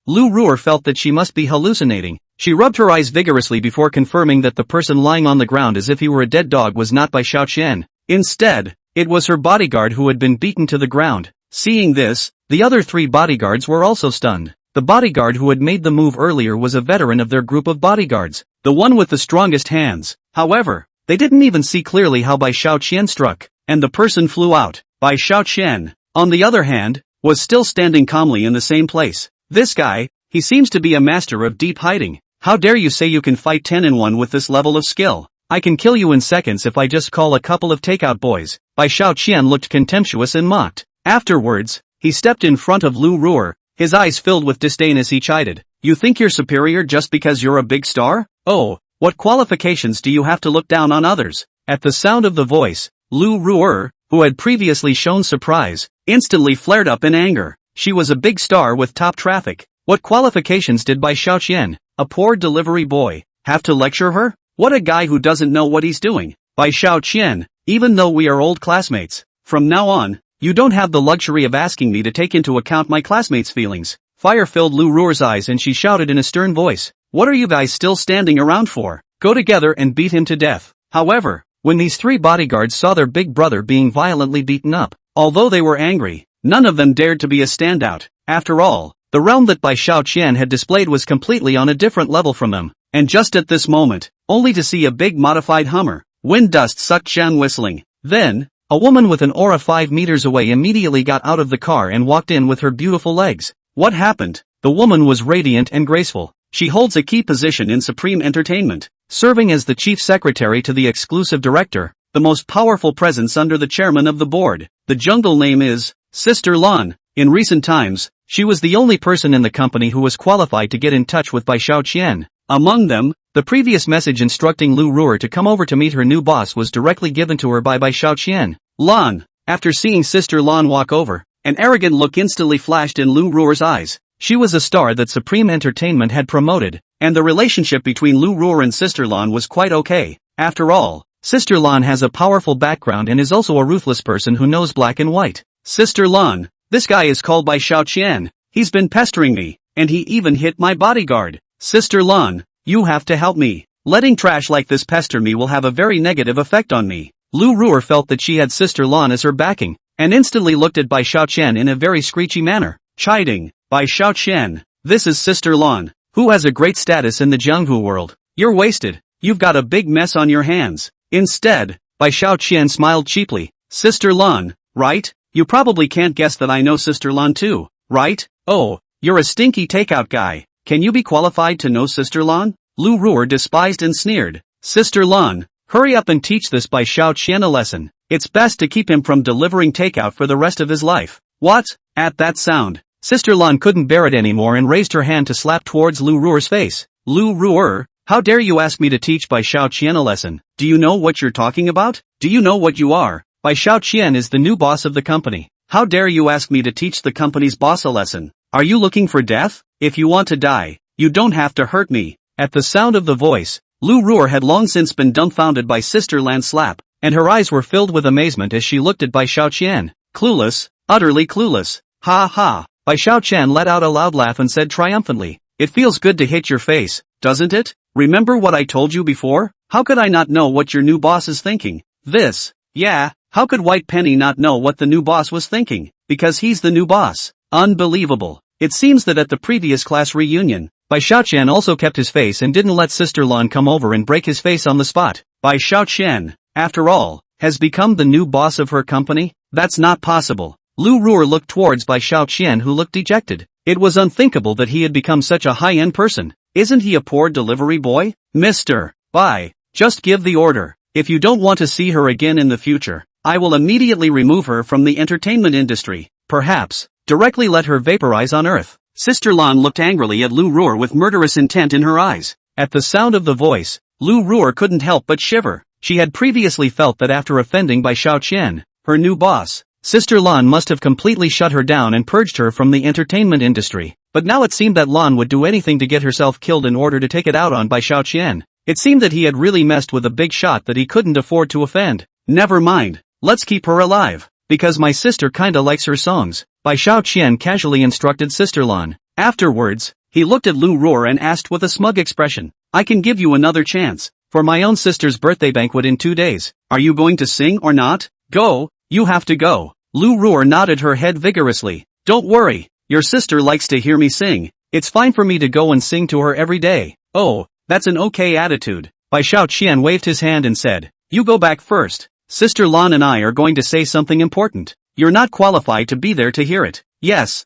Lu Ruer felt that she must be hallucinating. She rubbed her eyes vigorously before confirming that the person lying on the ground as if he were a dead dog was not Bai Xiaoqian. Instead, it was her bodyguard who had been beaten to the ground. Seeing this, the other 3 bodyguards were also stunned. The bodyguard who had made the move earlier was a veteran of their group of bodyguards, the one with the strongest hands. However, they didn't even see clearly how Bai Xiaoqian struck, and the person flew out. Bai Xiaoqian, on the other hand, was still standing calmly in the same place. This guy, he seems to be a master of deep hiding. How dare you say you can fight 10 in 1 with this level of skill? I can kill you in seconds if I just call a couple of takeout boys. Bai Xiaoqian looked contemptuous and mocked. Afterwards, he stepped in front of Lu Ruer, his eyes filled with disdain as he chided. You think you're superior just because you're a big star? Oh, what qualifications do you have to look down on others? At the sound of the voice, Lu Ruer, who had previously shown surprise, instantly flared up in anger. She was a big star with top traffic. What qualifications did Bai Xiaoqian, a poor delivery boy, have to lecture her? What a guy who doesn't know what he's doing. Bai Xiaoqian, even though we are old classmates, from now on, you don't have the luxury of asking me to take into account my classmates' feelings. Fire filled Lu Ruer's eyes and she shouted in a stern voice, what are you guys still standing around for? Go together and beat him to death. However, when these 3 bodyguards saw their big brother being violently beaten up, although they were angry, none of them dared to be a standout. After all, the realm that Bai Xiaoqian had displayed was completely on a different level from them. And just at this moment, only to see a big modified Hummer, wind dust sucked Zhang whistling. Then, a woman with an aura 5 meters away immediately got out of the car and walked in with her beautiful legs. What happened? The woman was radiant and graceful. She holds a key position in Supreme Entertainment, serving as the chief secretary to the exclusive director, the most powerful presence under the chairman of the board. The jungle name is Sister Lan. In recent times, she was the only person in the company who was qualified to get in touch with Bai Xiaoqian. Among them, the previous message instructing Lu Ruer to come over to meet her new boss was directly given to her by Bai Xiaoqian. Lan. After seeing Sister Lan walk over, an arrogant look instantly flashed in Lu Ruer's eyes. She was a star that Supreme Entertainment had promoted, and the relationship between Lu Ruer and Sister Lan was quite okay. After all, Sister Lan has a powerful background and is also a ruthless person who knows black and white. Sister Lan, this guy is called Bai Xiaoqian. He's been pestering me, and he even hit my bodyguard. Sister Lan, you have to help me. Letting trash like this pester me will have a very negative effect on me. Lu Ruer felt that she had Sister Lan as her backing, and instantly looked at Bai Xiaoqian in a very screechy manner, chiding, Bai Xiaoqian, this is Sister Lan, who has a great status in the Jianghu world. You're wasted. You've got a big mess on your hands. Instead, Bai Xiaoqian smiled cheaply. Sister Lan, right? You probably can't guess that I know Sister Lan too, right? Oh, you're a stinky takeout guy. Can you be qualified to know Sister Lan? Lu Ruer despised and sneered. Sister Lan, hurry up and teach this Bai Xiaoqian a lesson. It's best to keep him from delivering takeout for the rest of his life. What? At that sound, Sister Lan couldn't bear it anymore and raised her hand to slap towards Lu Ruer's face. Lu Ruer, How dare you ask me to teach Bai Xiaoqian a lesson? Do you know what you're talking about? Do you know what you are? Bai Xiaoqian is the new boss of the company. How dare you ask me to teach the company's boss a lesson? Are you looking for death? If you want to die, you don't have to hurt me. At the sound of the voice, Lu Ruer had long since been dumbfounded by Sister Lan's slap, and her eyes were filled with amazement as she looked at Bai Xiaoqian. Clueless, utterly clueless. Ha ha. Bai Xiaoqian let out a loud laugh and said triumphantly, "It feels good to hit your face, doesn't it? Remember what I told you before? How could I not know what your new boss is thinking? This. Yeah, how could White Penny not know what the new boss was thinking? Because he's the new boss. Unbelievable." It seems that at the previous class reunion, Bai Xiaoqian also kept his face and didn't let Sister Lan come over and break his face on the spot. Bai Xiaoqian, after all, has become the new boss of her company? That's not possible. Lu Ruer looked towards Bai Xiaoqian, who looked dejected. It was unthinkable that he had become such a high-end person. Isn't he a poor delivery boy? Mr. Bai, just give the order. If you don't want to see her again in the future, I will immediately remove her from the entertainment industry. Perhaps, directly let her vaporize on Earth. Sister Lan looked angrily at Lu Ruer with murderous intent in her eyes. At the sound of the voice, Lu Ruer couldn't help but shiver. She had previously felt that after offending Bai Xiaoqian, her new boss, Sister Lan must have completely shut her down and purged her from the entertainment industry. But now it seemed that Lan would do anything to get herself killed in order to take it out on Bai Xiaoqian. It seemed that he had really messed with a big shot that he couldn't afford to offend. Never mind, let's keep her alive. Because my sister kinda likes her songs, Bai Xiaoqian casually instructed Sister Lan. Afterwards, he looked at Lu Ruer and asked with a smug expression, "I can give you another chance. For my own sister's birthday banquet in 2 days. Are you going to sing or not? Go, you have to go." Lu Ruer nodded her head vigorously. "Don't worry, your sister likes to hear me sing. It's fine for me to go and sing to her every day." "Oh, that's an okay attitude." Bai Xiaoqian waved his hand and said, "You go back first. Sister Lan and I are going to say something important. You're not qualified to be there to hear it." Yes,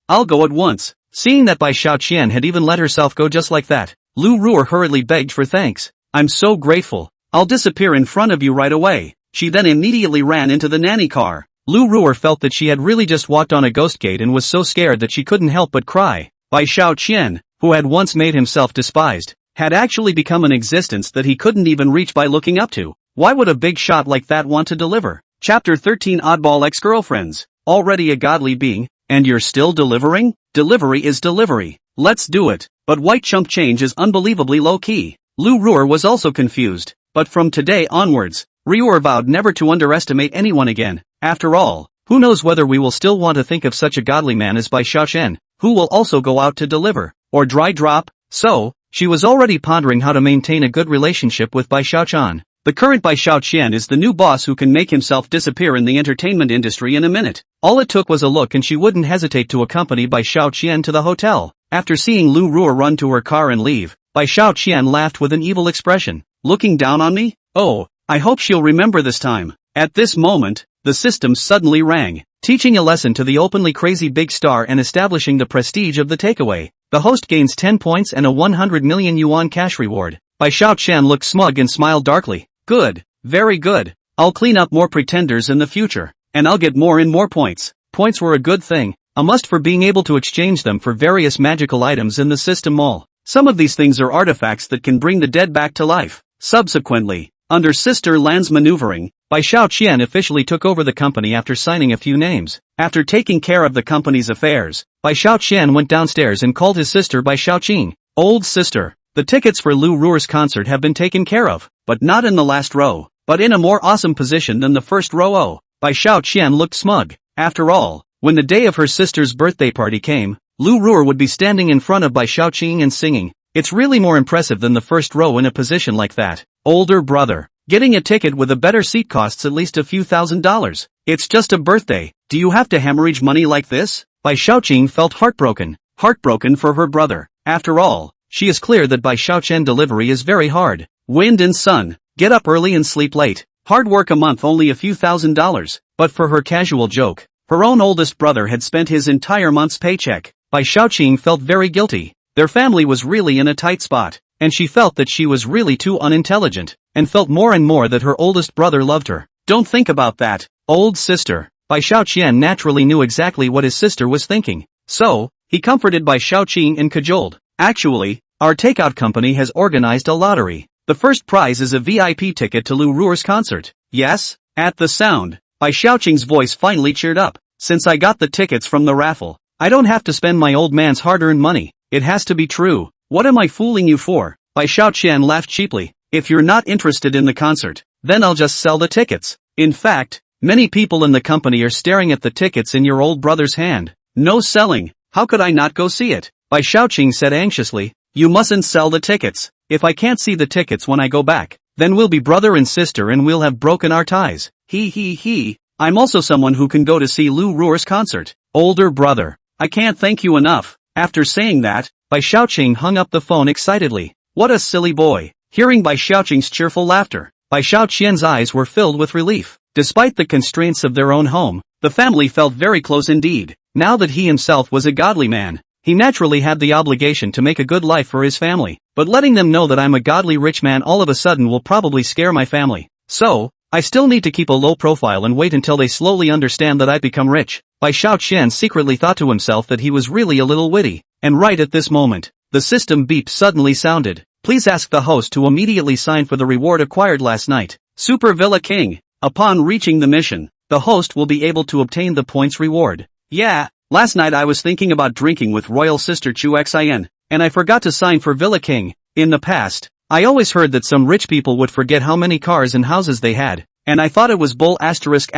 I'll go at once." Seeing that Bai Xiaoqian had even let herself go just like that, Lu Ruer hurriedly begged for thanks. "I'm so grateful. I'll disappear in front of you right away." She then immediately ran into the nanny car. Lu Ruer felt that she had really just walked on a ghost gate and was so scared that she couldn't help but cry. Bai Xiaoqian, who had once made himself despised, had actually become an existence that he couldn't even reach by looking up to. Why would a big shot like that want to deliver? Chapter 13 Oddball Ex-Girlfriends. Already a godly being, and you're still delivering? Delivery is delivery. Let's do it. But White Chump Change is unbelievably low-key. Lu Ruer was also confused. But from today onwards, Ruer vowed never to underestimate anyone again. After all, who knows whether we will still want to think of such a godly man as Bai Xiaoqian, who will also go out to deliver, or dry drop? So, she was already pondering how to maintain a good relationship with Bai Xiaoqian. The current Bai Xiaoqian is the new boss who can make himself disappear in the entertainment industry in a minute. All it took was a look and she wouldn't hesitate to accompany Bai Xiaoqian to the hotel. After seeing Lu Ruer run to her car and leave, Bai Xiaoqian laughed with an evil expression. "Looking down on me? Oh, I hope she'll remember this time." At this moment, the system suddenly rang, teaching a lesson to the openly crazy big star and establishing the prestige of the takeaway. The host gains 10 points and a 100 million yuan cash reward. Bai Xiaoqian looked smug and smiled darkly. "Good, very good. I'll clean up more pretenders in the future, and I'll get more and more points." Points were a good thing, a must for being able to exchange them for various magical items in the system mall. Some of these things are artifacts that can bring the dead back to life. Subsequently, under Sister Lan's maneuvering, Bai Xiaoqian officially took over the company after signing a few names. After taking care of the company's affairs, Bai Xiaoqian went downstairs and called his sister Bai Xiaoqing. "Old sister, the tickets for Lu Ruer's concert have been taken care of, but not in the last row, but in a more awesome position than the first row." Oh, Bai Xiaoqian looked smug. After all, when the day of her sister's birthday party came, Lu Ruer would be standing in front of Bai Xiaoqing and singing. It's really more impressive than the first row in a position like that. Older brother, getting a ticket with a better seat costs at least a few $1,000s. It's just a birthday. Do you have to hemorrhage money like this? Bai Xiaoqing felt heartbroken. Heartbroken for her brother. After all, she is clear that Bai Xiaoqian delivery is very hard. Wind and sun, get up early and sleep late. Hard work a month, only a few $1,000s. But for her casual joke, her own oldest brother had spent his entire month's paycheck. Bai Xiaoqing felt very guilty. Their family was really in a tight spot, and she felt that she was really too unintelligent, and felt more and more that her oldest brother loved her. Don't think about that, old sister. Bai Xiaoqian naturally knew exactly what his sister was thinking. So, he comforted Bai Xiaoqing and cajoled. Actually, our takeout company has organized a lottery. The first prize is a VIP ticket to Lu Ruer's concert. Yes? At the sound, Bai Xiaoqing's voice finally cheered up. Since I got the tickets from the raffle, I don't have to spend my old man's hard-earned money. It has to be true. What am I fooling you for? Bai Xiaoqian laughed cheaply. If you're not interested in the concert, then I'll just sell the tickets. In fact, many people in the company are staring at the tickets in your old brother's hand. No selling. How could I not go see it? Bai Xiaoqing said anxiously. You mustn't sell the tickets. If I can't see the tickets when I go back, then we'll be brother and sister and we'll have broken our ties. He. I'm also someone who can go to see Lu Ruer's concert. Older brother. I can't thank you enough. After saying that, Bai Xiaoqing hung up the phone excitedly. What a silly boy. Hearing Bai Xiaoqing's cheerful laughter, Bai Xiaoqian's eyes were filled with relief. Despite the constraints of their own home, the family felt very close indeed. Now that he himself was a godly man, he naturally had the obligation to make a good life for his family. But letting them know that I'm a godly rich man all of a sudden will probably scare my family. So, I still need to keep a low profile and wait until they slowly understand that I've become rich. Bai Xiaoqian secretly thought to himself that he was really a little witty. And right at this moment, the system beep suddenly sounded. Please ask the host to immediately sign for the reward acquired last night. Super Villa King. Upon reaching the mission, the host will be able to obtain the points reward. Yeah, last night I was thinking about drinking with royal sister Chu Xin, and I forgot to sign for Villa King. In the past, I always heard that some rich people would forget how many cars and houses they had, and I thought it was bull asterisk.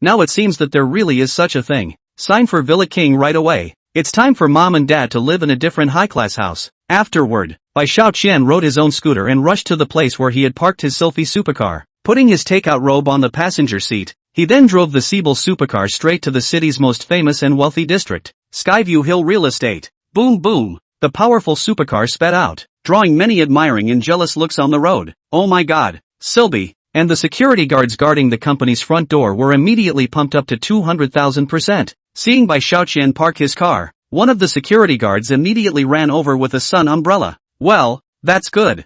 Now it seems that there really is such a thing. Sign for Villa King right away. It's time for mom and dad to live in a different high-class house. Afterward, Bai Xiaoqian rode his own scooter and rushed to the place where he had parked his Sylphie supercar. Putting his takeout robe on the passenger seat, he then drove the Siebel supercar straight to the city's most famous and wealthy district, Skyview Hill Real Estate. Boom boom, the powerful supercar sped out, drawing many admiring and jealous looks on the road. Oh my god, Sylvie, and the security guards guarding the company's front door were immediately pumped up to 200,000%. Seeing Bai Xiaoqian park his car, one of the security guards immediately ran over with a sun umbrella. Well, that's good.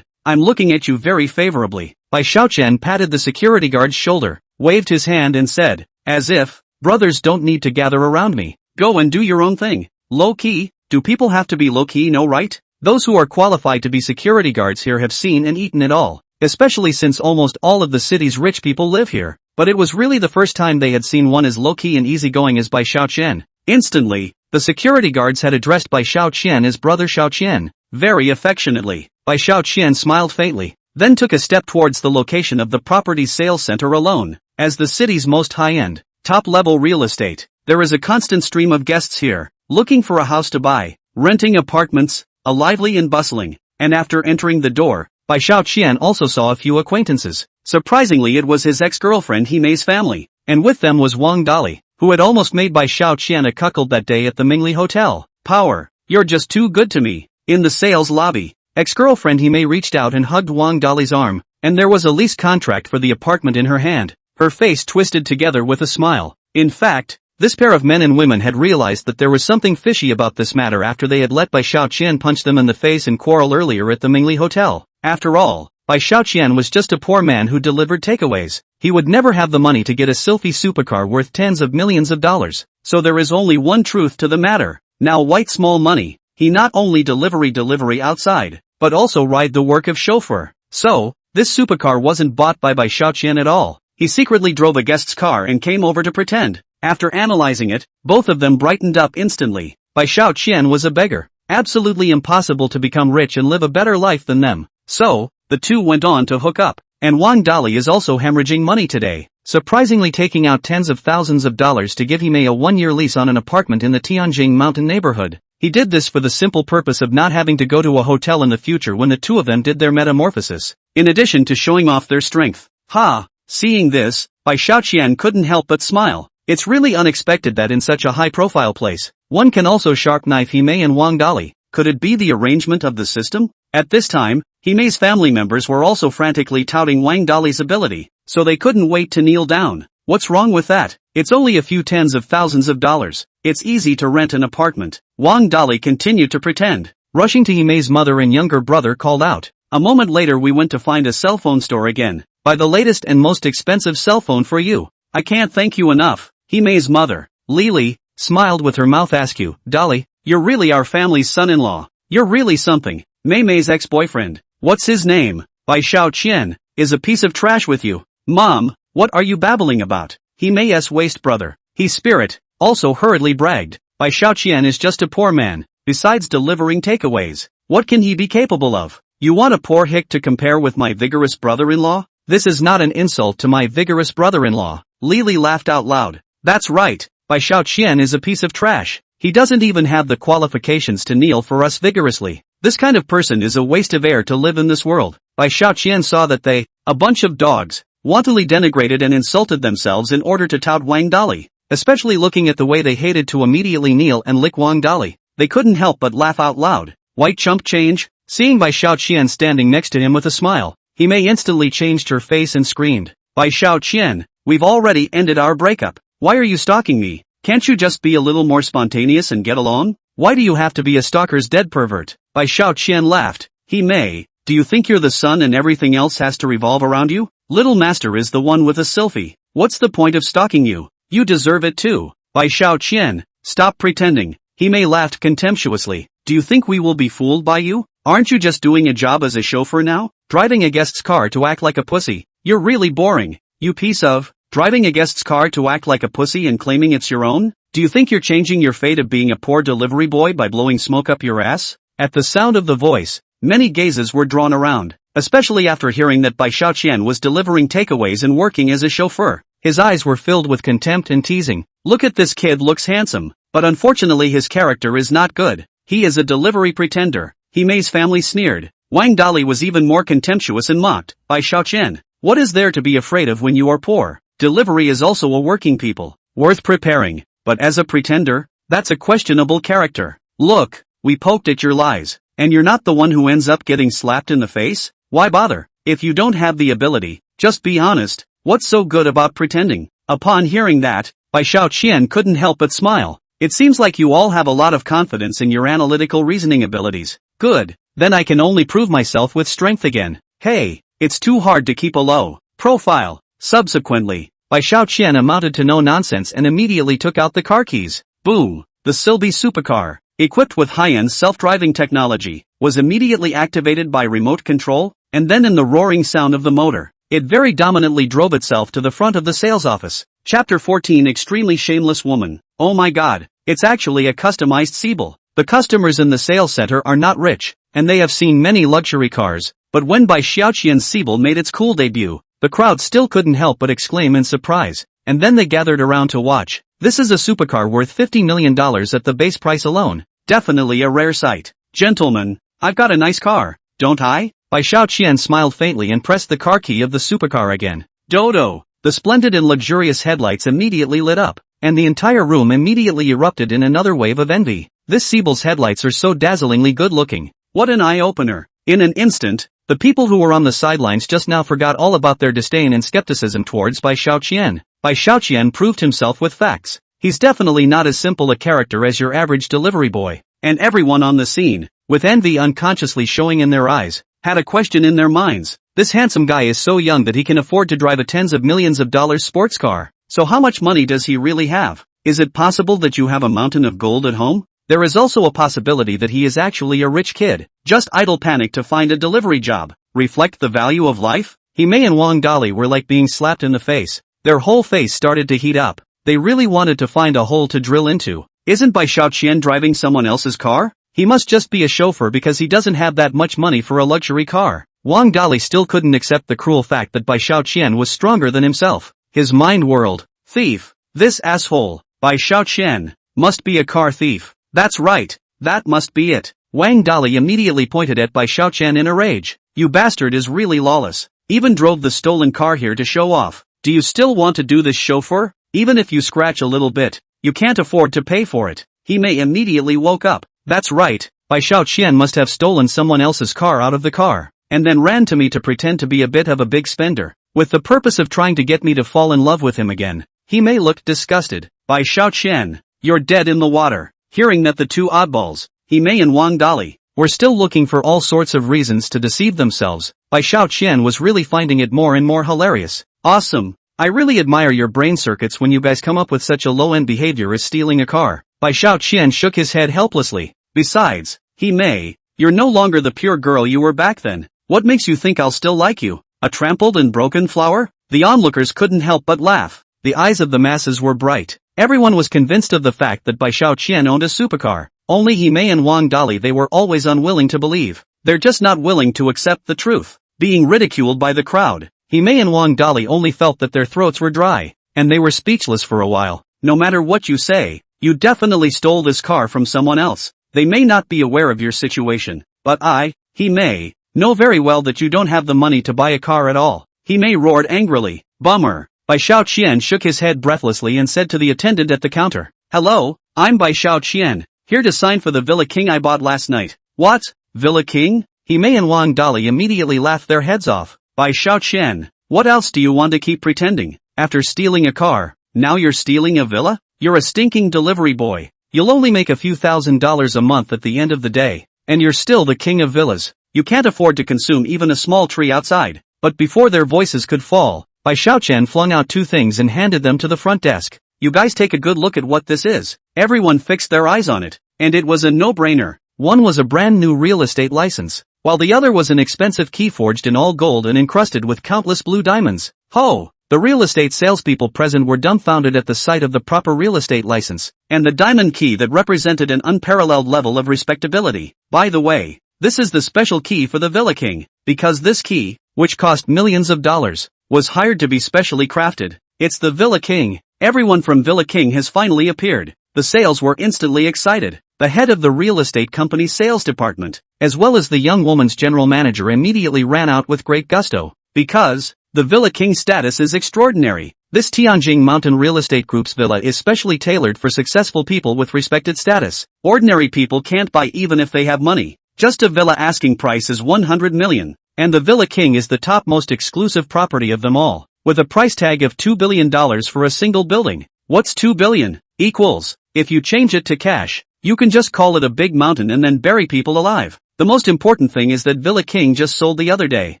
I'm looking at you very favorably. Bai Xiaoqian patted the security guard's shoulder, waved his hand and said, as if, brothers don't need to gather around me. Go and do your own thing. Low-key? Do people have to be low-key, no right? Those who are qualified to be security guards here have seen and eaten it all, especially since almost all of the city's rich people live here. But it was really the first time they had seen one as low-key and easygoing as Bai Xiaoqian. Instantly, the security guards had addressed Bai Xiaoqian as Brother Xiaoqian, very affectionately. Bai Xiaoqian smiled faintly, then took a step towards the location of the property's sales center alone. As the city's most high-end, top-level real estate, there is a constant stream of guests here, looking for a house to buy, renting apartments, a lively and bustling, and after entering the door, Bai Xiaoqian also saw a few acquaintances. Surprisingly, it was his ex-girlfriend Himei's family, and with them was Wang Dali, who had almost made Bai Xiaoqian a cuckold that day at the Mingli Hotel. Power, you're just too good to me. In the sales lobby, ex-girlfriend Himei reached out and hugged Wang Dali's arm, and there was a lease contract for the apartment in her hand. Her face twisted together with a smile. In fact, this pair of men and women had realized that there was something fishy about this matter after they had let Bai Xiaoqian punch them in the face and quarrel earlier at the Mingli Hotel. After all, Bai Xiaoqian was just a poor man who delivered takeaways. He would never have the money to get a Sylphie supercar worth tens of millions of dollars. So there is only one truth to the matter. Now white small money, he not only delivery outside, but also ride the work of chauffeur. So, this supercar wasn't bought by Bai Xiaoqian at all. He secretly drove a guest's car and came over to pretend. After analyzing it, both of them brightened up instantly. Bai Xiaoqian was a beggar. Absolutely impossible to become rich and live a better life than them. So, the two went on to hook up. And Wang Dali is also hemorrhaging money today, surprisingly taking out tens of thousands of dollars to give Himei a one-year lease on an apartment in the Tianjing mountain neighborhood. He did this for the simple purpose of not having to go to a hotel in the future when the two of them did their metamorphosis, in addition to showing off their strength. Ha! Seeing this, Bai Xiaoqian couldn't help but smile. It's really unexpected that in such a high-profile place, one can also sharp knife Himei and Wang Dali. Could it be the arrangement of the system? At this time, Himei's family members were also frantically touting Wang Dali's ability, so they couldn't wait to kneel down. What's wrong with that? It's only a few tens of thousands of dollars. It's easy to rent an apartment. Wang Dali continued to pretend. Rushing to Himei's mother and younger brother called out. A moment later we went to find a cell phone store again. Buy the latest and most expensive cell phone for you. I can't thank you enough. Himei's mother, Lili, smiled with her mouth askew. Dali, You're really our family's son-in-law. You're really something. Mei Mei's ex-boyfriend. What's his name? Bai Xiaoqian. Is a piece of trash with you. Mom, what are you babbling about? He Mei's waste brother. He's spirit. Also hurriedly bragged. Bai Xiaoqian is just a poor man. Besides delivering takeaways, what can he be capable of? You want a poor hick to compare with my vigorous brother-in-law? This is not an insult to my vigorous brother-in-law. Lily laughed out loud. That's right, Bai Xiaoqian is a piece of trash. He doesn't even have the qualifications to kneel for us vigorously. This kind of person is a waste of air to live in this world. Bai Xiaoqian saw that they, a bunch of dogs, wantonly denigrated and insulted themselves in order to tout Wang Dali, especially looking at the way they hated to immediately kneel and lick Wang Dali. They couldn't help but laugh out loud. White chump change? Seeing Bai Xiaoqian standing next to him with a smile, He Mei instantly changed her face and screamed. Bai Xiaoqian, we've already ended our breakup. Why are you stalking me? Can't you just be a little more spontaneous and get along? Why do you have to be a stalker's dead pervert? Bai Xiaoqian laughed. He Mei, do you think you're the sun and everything else has to revolve around you? Little master is the one with a selfie. What's the point of stalking you? You deserve it too. Bai Xiaoqian, stop pretending. He Mei laughed contemptuously. Do you think we will be fooled by you? Aren't you just doing a job as a chauffeur now? Driving a guest's car to act like a pussy. You're really boring. You piece of. Driving a guest's car to act like a pussy and claiming it's your own? Do you think you're changing your fate of being a poor delivery boy by blowing smoke up your ass? At the sound of the voice, many gazes were drawn around, especially after hearing that Bai Xiaoqian was delivering takeaways and working as a chauffeur. His eyes were filled with contempt and teasing. Look at this kid, looks handsome, but unfortunately his character is not good. He is a delivery pretender. He Mei's family sneered. Wang Dali was even more contemptuous and mocked. Bai Xiaoqian, what is there to be afraid of when you are poor? Delivery is also a working people, worth preparing, but as a pretender, that's a questionable character. Look, we poked at your lies, and you're not the one who ends up getting slapped in the face? Why bother? If you don't have the ability, just be honest. What's so good about pretending? Upon hearing that, Bai Xiaoqian couldn't help but smile. It seems like you all have a lot of confidence in your analytical reasoning abilities. Good, then I can only prove myself with strength again. Hey, it's too hard to keep a low profile. Subsequently, Bai Xiaoqian amounted to no nonsense and immediately took out the car keys. Boom! The Silby supercar, equipped with high-end self-driving technology, was immediately activated by remote control, and then in the roaring sound of the motor, it very dominantly drove itself to the front of the sales office. Chapter 14 Extremely Shameless Woman. Oh my god, it's actually a customized Siebel. The customers in the sales center are not rich, and they have seen many luxury cars, but when Bai Xiaoqian's Siebel made its cool debut, the crowd still couldn't help but exclaim in surprise, and then they gathered around to watch. This is a supercar worth $50 million at the base price alone. Definitely a rare sight. Gentlemen, I've got a nice car, don't I? Bai Xiaoqian smiled faintly and pressed the car key of the supercar again. Dodo! The splendid and luxurious headlights immediately lit up, and the entire room immediately erupted in another wave of envy. This Siebel's headlights are so dazzlingly good-looking. What an eye-opener. In an instant, the people who were on the sidelines just now forgot all about their disdain and skepticism towards Bai Xiaoqian. Bai Xiaoqian proved himself with facts. He's definitely not as simple a character as your average delivery boy. And everyone on the scene, with envy unconsciously showing in their eyes, had a question in their minds. This handsome guy is so young that he can afford to drive a tens of millions of dollars sports car. So how much money does he really have? Is it possible that you have a mountain of gold at home? There is also a possibility that he is actually a rich kid, just idle panic to find a delivery job. Reflect the value of life? He Mei and Wang Dali were like being slapped in the face. Their whole face started to heat up. They really wanted to find a hole to drill into. Isn't Bai Xiaoqian driving someone else's car? He must just be a chauffeur because he doesn't have that much money for a luxury car. Wang Dali still couldn't accept the cruel fact that Bai Xiaoqian was stronger than himself. His mind whirled. Thief. This asshole, Bai Xiaoqian, must be a car thief. That's right, that must be it. Wang Dali immediately pointed at Bai Xiaoqian in a rage. You bastard is really lawless. Even drove the stolen car here to show off. Do you still want to do this, chauffeur? Even if you scratch a little bit, you can't afford to pay for it. He Mei immediately woke up. That's right, Bai Xiaoqian must have stolen someone else's car out of the car, and then ran to me to pretend to be a bit of a big spender, with the purpose of trying to get me to fall in love with him again. He Mei looked disgusted. Bai Xiaoqian, you're dead in the water. Hearing that the two oddballs, He Mei and Wang Dali, were still looking for all sorts of reasons to deceive themselves, Bai Xiaoqian was really finding it more and more hilarious. Awesome. I really admire your brain circuits when you guys come up with such a low-end behavior as stealing a car. Bai Xiaoqian shook his head helplessly. Besides, He Mei, you're no longer the pure girl you were back then. What makes you think I'll still like you? A trampled and broken flower? The onlookers couldn't help but laugh. The eyes of the masses were bright. Everyone was convinced of the fact that Bai Xiaoqian owned a supercar. Only He Mei and Wang Dali they were always unwilling to believe. They're just not willing to accept the truth. Being ridiculed by the crowd, He Mei and Wang Dali only felt that their throats were dry, and they were speechless for a while. No matter what you say, you definitely stole this car from someone else. They may not be aware of your situation, but I, He Mei, know very well that you don't have the money to buy a car at all. He Mei roared angrily. Bummer. Bai Xiaoqian shook his head breathlessly and said to the attendant at the counter, Hello, I'm Bai Xiaoqian, here to sign for the Villa King I bought last night. What? Villa King? He Mei and Wang Dali immediately laughed their heads off. Bai Xiaoqian, what else do you want to keep pretending? After stealing a car, now you're stealing a villa? You're a stinking delivery boy. You'll only make a few $1,000s a month at the end of the day, and you're still the king of villas. You can't afford to consume even a small tree outside. But before their voices could fall, Bai Xiaoqian flung out two things and handed them to the front desk. You guys take a good look at what this is. Everyone fixed their eyes on it, and it was a no-brainer. One was a brand new real estate license, while the other was an expensive key forged in all gold and encrusted with countless blue diamonds. Ho! The real estate salespeople present were dumbfounded at the sight of the proper real estate license, and the diamond key that represented an unparalleled level of respectability. By the way, this is the special key for the Villa King, because this key, which cost millions of dollars, was hired to be specially crafted. It's the Villa King. Everyone from Villa King has finally appeared. The sales were instantly excited. The head of the real estate company's sales department, as well as the young woman's general manager immediately ran out with great gusto, because the Villa King status is extraordinary. This Tianjing Mountain Real Estate Group's villa is specially tailored for successful people with respected status. Ordinary people can't buy even if they have money. Just a villa asking price is 100 million. And the Villa King is the top most exclusive property of them all, with a price tag of $2 billion for a single building. What's 2 billion? Equals, if you change it to cash, you can just call it a big mountain and then bury people alive. The most important thing is that Villa King just sold the other day,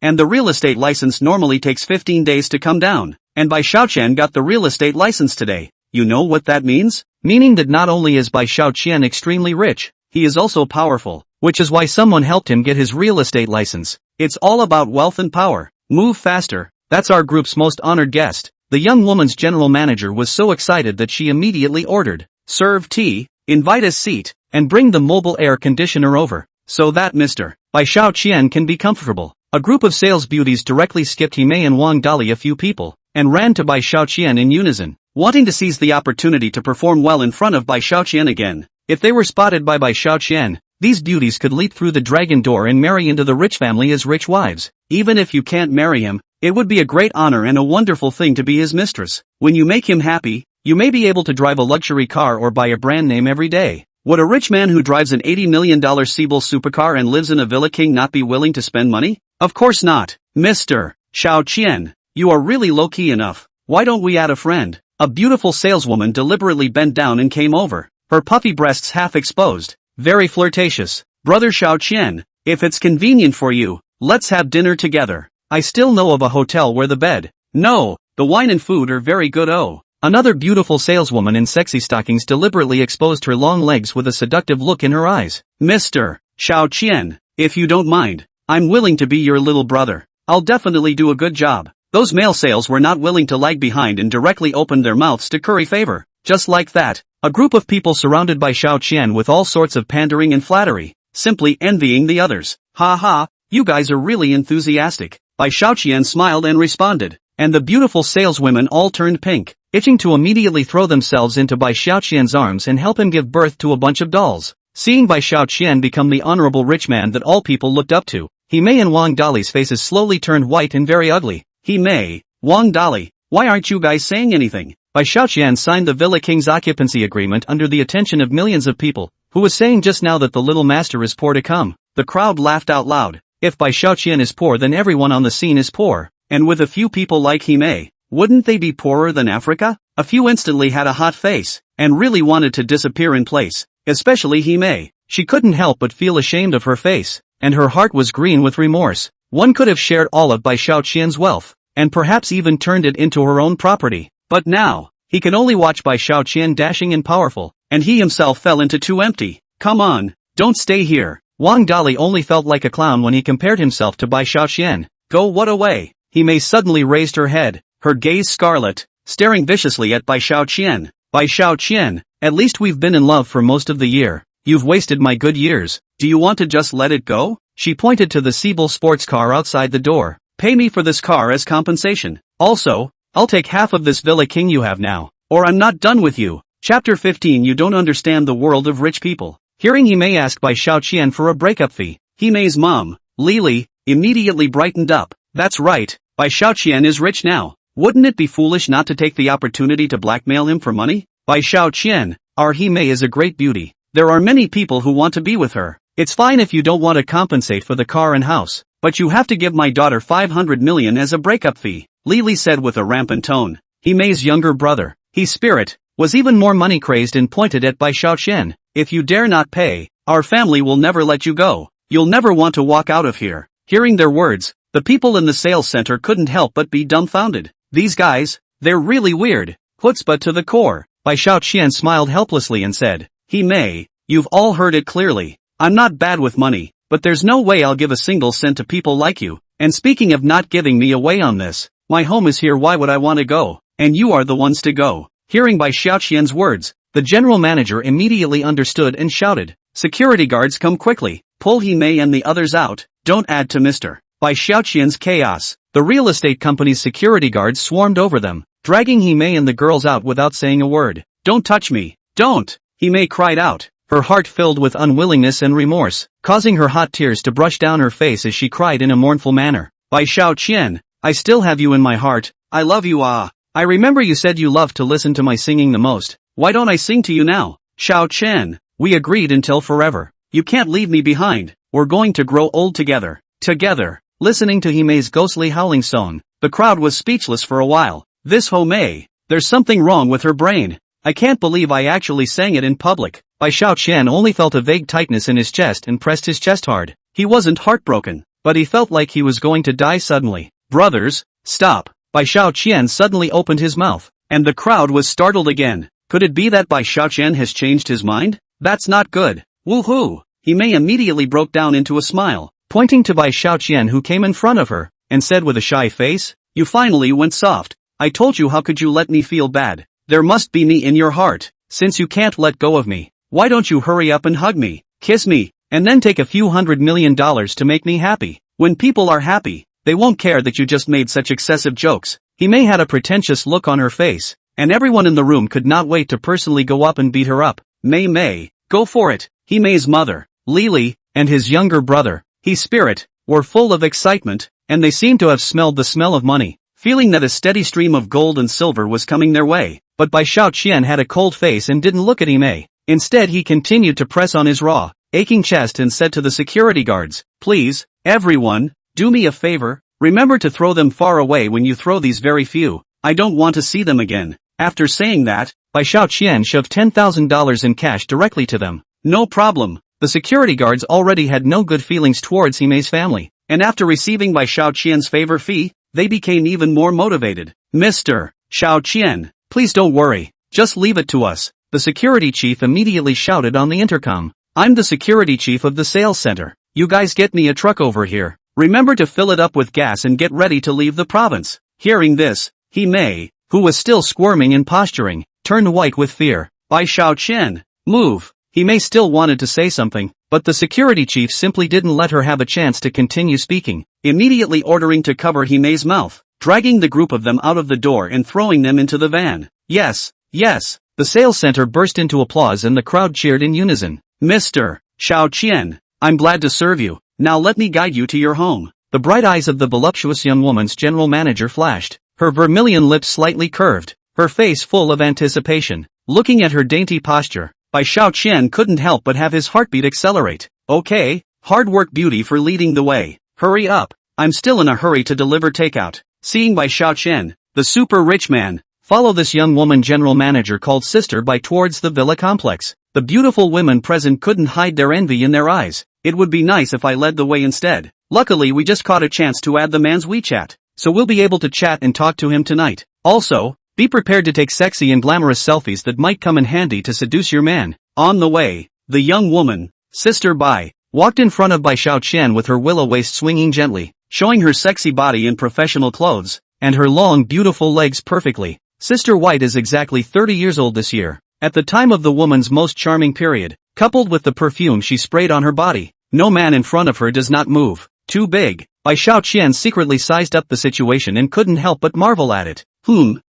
and the real estate license normally takes 15 days to come down, and Bai Xiaoqian got the real estate license today. You know what that means? Meaning that not only is Bai Xiaoqian extremely rich, he is also powerful, which is why someone helped him get his real estate license. It's all about wealth and power. Move faster. That's our group's most honored guest. The young woman's general manager was so excited that she immediately ordered, serve tea, invite a seat, and bring the mobile air conditioner over, so that Mr. Bai Xiaoqian can be comfortable. A group of sales beauties directly skipped He Mei and Wang Dali a few people, and ran to Bai Xiaoqian in unison, wanting to seize the opportunity to perform well in front of Bai Xiaoqian again. If they were spotted by Bai Xiaoqian, these beauties could leap through the dragon door and marry into the rich family as rich wives. Even if you can't marry him, it would be a great honor and a wonderful thing to be his mistress. When you make him happy, you may be able to drive a luxury car or buy a brand name every day. Would a rich man who drives an $80 million Seabull supercar and lives in a Villa King not be willing to spend money? Of course not. Mr. Xiaoqian, you are really low-key enough. Why don't we add a friend? A beautiful saleswoman deliberately bent down and came over, her puffy breasts half exposed. Very flirtatious. Brother Xiaoqian, if it's convenient for you, let's have dinner together. I still know of a hotel where the bed, no, the wine and food are very good. Oh. Another beautiful saleswoman in sexy stockings deliberately exposed her long legs with a seductive look in her eyes. Mr. Xiaoqian, if you don't mind, I'm willing to be your little brother. I'll definitely do a good job. Those male sales were not willing to lag behind and directly opened their mouths to curry favor. Just like that, a group of people surrounded Bai Xiaoqian with all sorts of pandering and flattery, simply envying the others. Ha ha, you guys are really enthusiastic. Bai Xiaoqian smiled and responded, and the beautiful saleswomen all turned pink, itching to immediately throw themselves into Bai Xiaoqian's arms and help him give birth to a bunch of dolls. Seeing Bai Xiaoqian become the honorable rich man that all people looked up to, He Mei and Wang Dali's faces slowly turned white and very ugly. He Mei, Wang Dali, why aren't you guys saying anything? Bai Xiaoqian signed the Villa King's occupancy agreement under the attention of millions of people, who was saying just now that the little master is poor to come. The crowd laughed out loud. If Bai Xiaoqian is poor, then everyone on the scene is poor, and with a few people like He Mei, wouldn't they be poorer than Africa? A few instantly had a hot face, and really wanted to disappear in place, especially He Mei. She couldn't help but feel ashamed of her face, and her heart was green with remorse. One could have shared all of Bai Xiaoqian's wealth, and perhaps even turned it into her own property. But now, he could only watch Bai Xiaoqian dashing and powerful, and he himself fell into too empty. Come on, don't stay here. Wang Dali only felt like a clown when he compared himself to Bai Xiaoqian. Go what away. Himei suddenly raised her head, her gaze scarlet, staring viciously at Bai Xiaoqian. Bai Xiaoqian, at least we've been in love for most of the year. You've wasted my good years. Do you want to just let it go? She pointed to the Siebel sports car outside the door. Pay me for this car as compensation. Also, I'll take half of this Villa King you have now, or I'm not done with you. Chapter 15. You don't understand the world of rich people. Hearing Himei ask Bai Xiaoqian for a breakup fee, Himei's mom, Lili, immediately brightened up. That's right, Bai Xiaoqian is rich now. Wouldn't it be foolish not to take the opportunity to blackmail him for money? Bai Xiaoqian, our Himei is a great beauty. There are many people who want to be with her. It's fine if you don't want to compensate for the car and house, but you have to give my daughter 500 million as a breakup fee, Lili said with a rampant tone. Himei's younger brother, his spirit, was even more money-crazed and pointed at Bai Xiaoqian. If you dare not pay, our family will never let you go. You'll never want to walk out of here. Hearing their words, the people in the sales center couldn't help but be dumbfounded. These guys, they're really weird. Chutzpah to the core. Bai Xiaoqian smiled helplessly and said, Himei, you've all heard it clearly. I'm not bad with money, but there's no way I'll give a single cent to people like you. And speaking of not giving me away on this, my home is here, why would I want to go? And you are the ones to go. Hearing Bai Xiaoqian's words, the general manager immediately understood and shouted, security guards, come quickly, pull Himei and the others out, don't add to Mr. Bai Xiaoqian's chaos. The real estate company's security guards swarmed over them, dragging Himei and the girls out without saying a word. Don't touch me, don't! Himei cried out, her heart filled with unwillingness and remorse, causing her hot tears to brush down her face as she cried in a mournful manner. Bai Xiaoqian, I still have you in my heart, I love you. I remember you said you loved to listen to my singing the most. Why don't I sing to you now? Xiaoqian, we agreed until forever. You can't leave me behind, we're going to grow old together. Together. Listening to Himei's ghostly howling song, the crowd was speechless for a while. This Himei, there's something wrong with her brain. I can't believe I actually sang it in public. Bai Xiaoqian only felt a vague tightness in his chest and pressed his chest hard. He wasn't heartbroken, but he felt like he was going to die suddenly. Brothers, stop. Bai Xiaoqian suddenly opened his mouth, and the crowd was startled again. Could it be that Bai Xiaoqian has changed his mind? That's not good. Woohoo! Himei immediately broke down into a smile, pointing to Bai Xiaoqian who came in front of her, and said with a shy face, you finally went soft. I told you, how could you let me feel bad? There must be me in your heart. Since you can't let go of me, why don't you hurry up and hug me, kiss me, and then take a few $100 million to make me happy? When people are happy, they won't care that you just made such excessive jokes. Himei had a pretentious look on her face, and everyone in the room could not wait to personally go up and beat her up. Mei, go for it. Himei's mother, Lili, and his younger brother, his spirit, were full of excitement, and they seemed to have smelled the smell of money, feeling that a steady stream of gold and silver was coming their way. But Bai Xiaoqian had a cold face and didn't look at Himei. Instead he continued to press on his raw, aching chest and said to the security guards, please, everyone, do me a favor, remember to throw them far away when you throw these very few. I don't want to see them again. After saying that, Bai Xiaoqian shoved $10,000 in cash directly to them. No problem. The security guards already had no good feelings towards Himei's family, and after receiving Bai Xiaoqian's favor fee, they became even more motivated. Mr. Xiaoqian, please don't worry, just leave it to us. The security chief immediately shouted on the intercom. I'm the security chief of the sales center. You guys get me a truck over here. Remember to fill it up with gas and get ready to leave the province. Hearing this, Himei, who was still squirming and posturing, turned white with fear. Bai Xiaoqian, move. Himei still wanted to say something, but the security chief simply didn't let her have a chance to continue speaking, immediately ordering to cover Himei's mouth, dragging the group of them out of the door and throwing them into the van. Yes. The sales center burst into applause and the crowd cheered in unison. Mr. Xiaoqian, I'm glad to serve you. Now let me guide you to your home. The bright eyes of the voluptuous young woman's general manager flashed, her vermilion lips slightly curved, her face full of anticipation. Looking at her dainty posture, Bai Xiaoqian couldn't help but have his heartbeat accelerate. Okay, hard work beauty for leading the way. Hurry up, I'm still in a hurry to deliver takeout. Seeing Bai Xiaoqian, the super rich man, follow this young woman general manager called Sister Bai towards the villa complex. The beautiful women present couldn't hide their envy in their eyes. It would be nice if I led the way instead. Luckily we just caught a chance to add the man's WeChat, so we'll be able to chat and talk to him tonight. Also, Be prepared to take sexy and glamorous selfies that might come in handy to seduce your man. On the way, the young woman, Sister Bai, walked in front of Bai Xiaoqian with her willow waist swinging gently, showing her sexy body in professional clothes, and her long beautiful legs perfectly. Sister White is exactly 30 years old this year, at the time of the woman's most charming period, coupled with the perfume she sprayed on her body. No man in front of her does not move. Too big. Bai Xiaoqian secretly sized up the situation and couldn't help but marvel at it.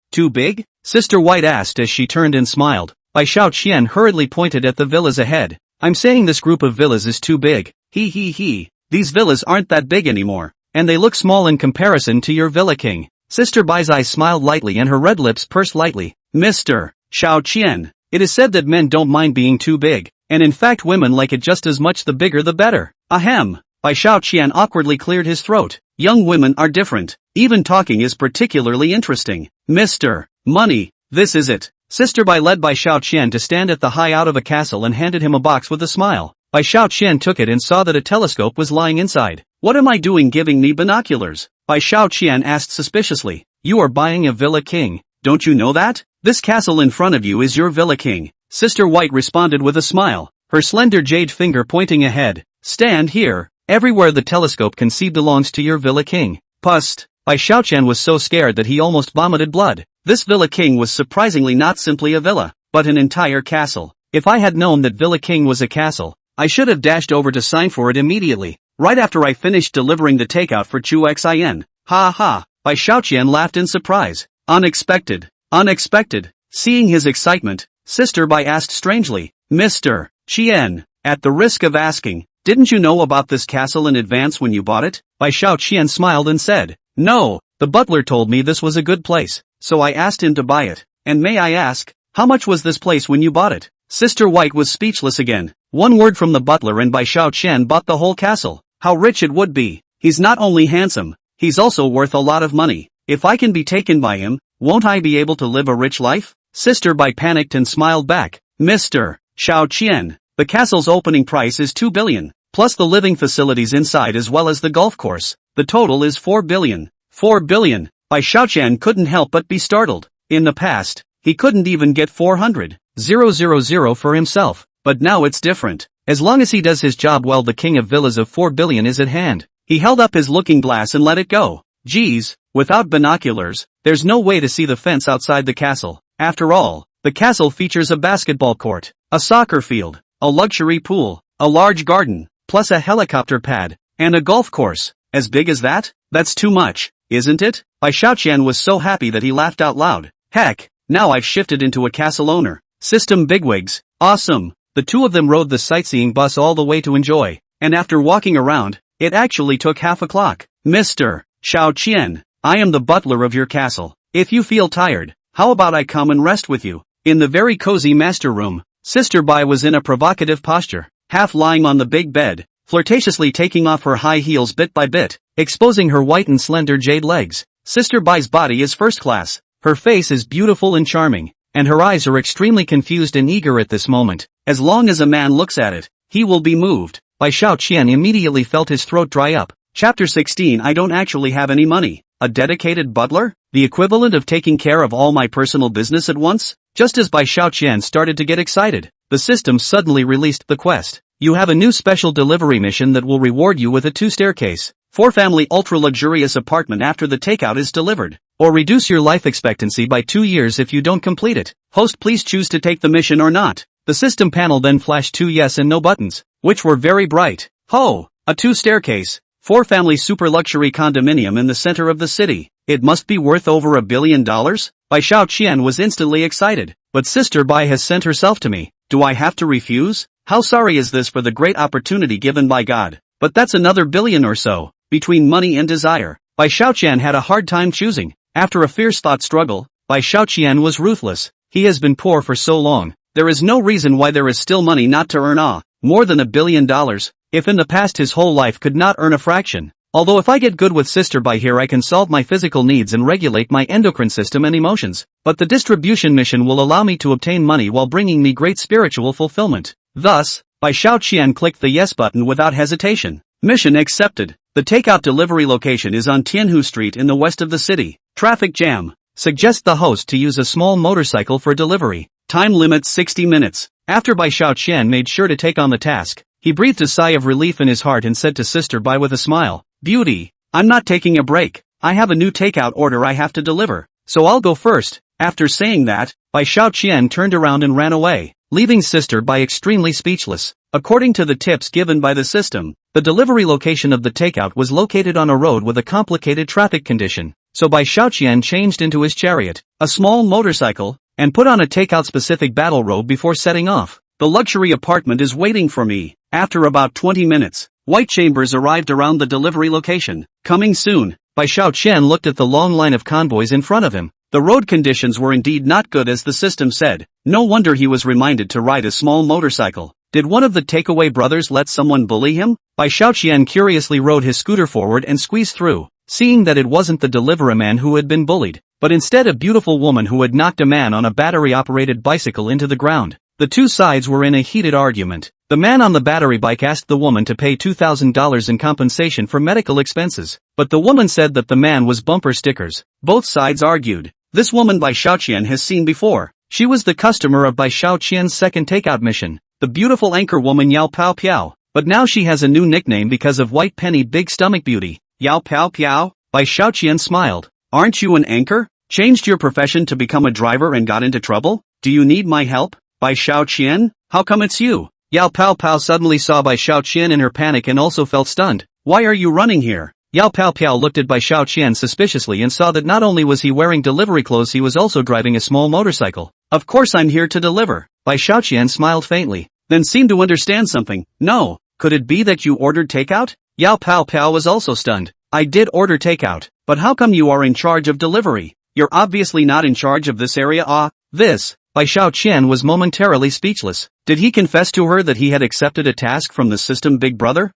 Too big? Sister White asked as she turned and smiled. Bai Xiaoqian hurriedly pointed at the villas ahead. I'm saying this group of villas is too big. He. These villas aren't that big anymore, and they look small in comparison to your villa king. Sister Bai's eyes smiled lightly and her red lips pursed lightly. Mr. Xiaoqian, it is said that men don't mind being too big, and in fact women like it just as much, the bigger the better. Ahem. Bai Xiaoqian awkwardly cleared his throat. Young women are different. Even talking is particularly interesting. Mr. Money, this is it. Sister Bai led Bai Xiaoqian to stand at the high out of a castle and handed him a box with a smile. Bai Xiaoqian took it and saw that a telescope was lying inside. What am I doing giving me binoculars? Bai Xiaoqian asked suspiciously. You are buying a villa king, don't you know that? This castle in front of you is your villa king. Sister White responded with a smile, her slender jade finger pointing ahead. Stand here. Everywhere the telescope can see belongs to your villa king. Pust. Bai Xiaoqian was so scared that he almost vomited blood. This villa king was surprisingly not simply a villa, but an entire castle. If I had known that villa king was a castle, I should have dashed over to sign for it immediately, right after I finished delivering the takeout for Chu Xin. Ha ha. Bai Xiaoqian laughed in surprise. Unexpected. Seeing his excitement, Sister Bai asked strangely, Mr. Qian, at the risk of asking, didn't you know about this castle in advance when you bought it? Bai Xiaoqian smiled and said, No, the butler told me this was a good place, so I asked him to buy it. And may I ask, how much was this place when you bought it? Sister White was speechless again. One word from the butler and Bai Xiaoqian bought the whole castle. How rich it would be. He's not only handsome, he's also worth a lot of money. If I can be taken by him, won't I be able to live a rich life? Sister Bai panicked and smiled back. Mr. Xiaoqian, the castle's opening price is 2 billion. Plus the living facilities inside as well as the golf course. The total is 4 billion. 4 billion. Bai Xiaoqian couldn't help but be startled. In the past, he couldn't even get 400,000 for himself. But now it's different. As long as he does his job well, the king of villas of 4 billion is at hand. He held up his looking glass and let it go. Geez, without binoculars, there's no way to see the fence outside the castle. After all, the castle features a basketball court, a soccer field, a luxury pool, a large garden, plus a helicopter pad, and a golf course. As big as that? That's too much, isn't it? Bai Xiaoqian was so happy that he laughed out loud. Heck, now I've shifted into a castle owner. System bigwigs. Awesome. The two of them rode the sightseeing bus all the way to Enjoy, and after walking around, it actually took half a clock. Mr. Xiaoqian, I am the butler of your castle. If you feel tired, how about I come and rest with you? In the very cozy master room, Sister Bai was in a provocative posture, half lying on the big bed, flirtatiously taking off her high heels bit by bit, exposing her white and slender jade legs. Sister Bai's body is first class, her face is beautiful and charming, and her eyes are extremely confused and eager at this moment. As long as a man looks at it, he will be moved. Bai Xiaoqian immediately felt his throat dry up. Chapter 16. I don't actually have any money. A dedicated butler? The equivalent of taking care of all my personal business at once? Just as Bai Xiaoqian started to get excited, the system suddenly released the quest. You have a new special delivery mission that will reward you with a 2-staircase, 4-family ultra-luxurious apartment after the takeout is delivered. Or reduce your life expectancy by 2 years if you don't complete it. Host, please choose to take the mission or not. The system panel then flashed 2 yes and no buttons, which were very bright. Ho! A 2-staircase, 4-family super luxury condominium in the center of the city. It must be worth over $1 billion? Bai Xiaoqian was instantly excited. But Sister Bai has sent herself to me. Do I have to refuse? How sorry is this for the great opportunity given by God? But that's another billion or so. Between money and desire, Bai Xiaoqian had a hard time choosing. After a fierce thought struggle, Bai Xiaoqian was ruthless. He has been poor for so long. There is no reason why there is still money not to earn more than $1 billion, if in the past his whole life could not earn a fraction. Although if I get good with Sister Bai here I can solve my physical needs and regulate my endocrine system and emotions. But the distribution mission will allow me to obtain money while bringing me great spiritual fulfillment. Thus, Bai Xiaoqian clicked the yes button without hesitation. Mission accepted. The takeout delivery location is on Tianhu Street in the west of the city. Traffic jam. Suggest the host to use a small motorcycle for delivery. Time limit 60 minutes. After Bai Xiaoqian made sure to take on the task, he breathed a sigh of relief in his heart and said to Sister Bai with a smile, "Beauty, I'm not taking a break. I have a new takeout order I have to deliver, so I'll go first." After saying that, Bai Xiaoqian turned around and ran away, leaving Sister Bai extremely speechless. According to the tips given by the system, the delivery location of the takeout was located on a road with a complicated traffic condition, so Bai Xiaoqian changed into his chariot, a small motorcycle, and put on a takeout-specific battle robe before setting off. The luxury apartment is waiting for me. After about 20 minutes, white chambers arrived around the delivery location. Coming soon. Bai Xiaoqian looked at the long line of convoys in front of him. The road conditions were indeed not good as the system said. No wonder he was reminded to ride a small motorcycle. Did one of the takeaway brothers let someone bully him? Bai Xiaoqian curiously rode his scooter forward and squeezed through, seeing that it wasn't the delivery man who had been bullied, but instead a beautiful woman who had knocked a man on a battery-operated bicycle into the ground. The two sides were in a heated argument. The man on the battery bike asked the woman to pay $2,000 in compensation for medical expenses, but the woman said that the man was bumper stickers. Both sides argued. This woman Bai Xiaoqian has seen before. She was the customer of Bai Xiaoqian's second takeout mission, the beautiful anchor woman Yao Pao Piao, but now she has a new nickname because of White Penny Big Stomach Beauty. Yao Pao Piao? Bai Xiaoqian smiled. Aren't you an anchor? Changed your profession to become a driver and got into trouble? Do you need my help? Bai Xiaoqian? How come it's you? Yao Pao Pao suddenly saw Bai Xiaoqian in her panic and also felt stunned. Why are you running here? Yao Pao Pao looked at Bai Xiaoqian suspiciously and saw that not only was he wearing delivery clothes, he was also driving a small motorcycle. Of course I'm here to deliver. Bai Xiaoqian smiled faintly, then seemed to understand something. No, could it be that you ordered takeout? Yao Pao Pao was also stunned. I did order takeout, but how come you are in charge of delivery? You're obviously not in charge of this area. Bai Xiaoqian was momentarily speechless. Did he confess to her that he had accepted a task from the system Big Brother?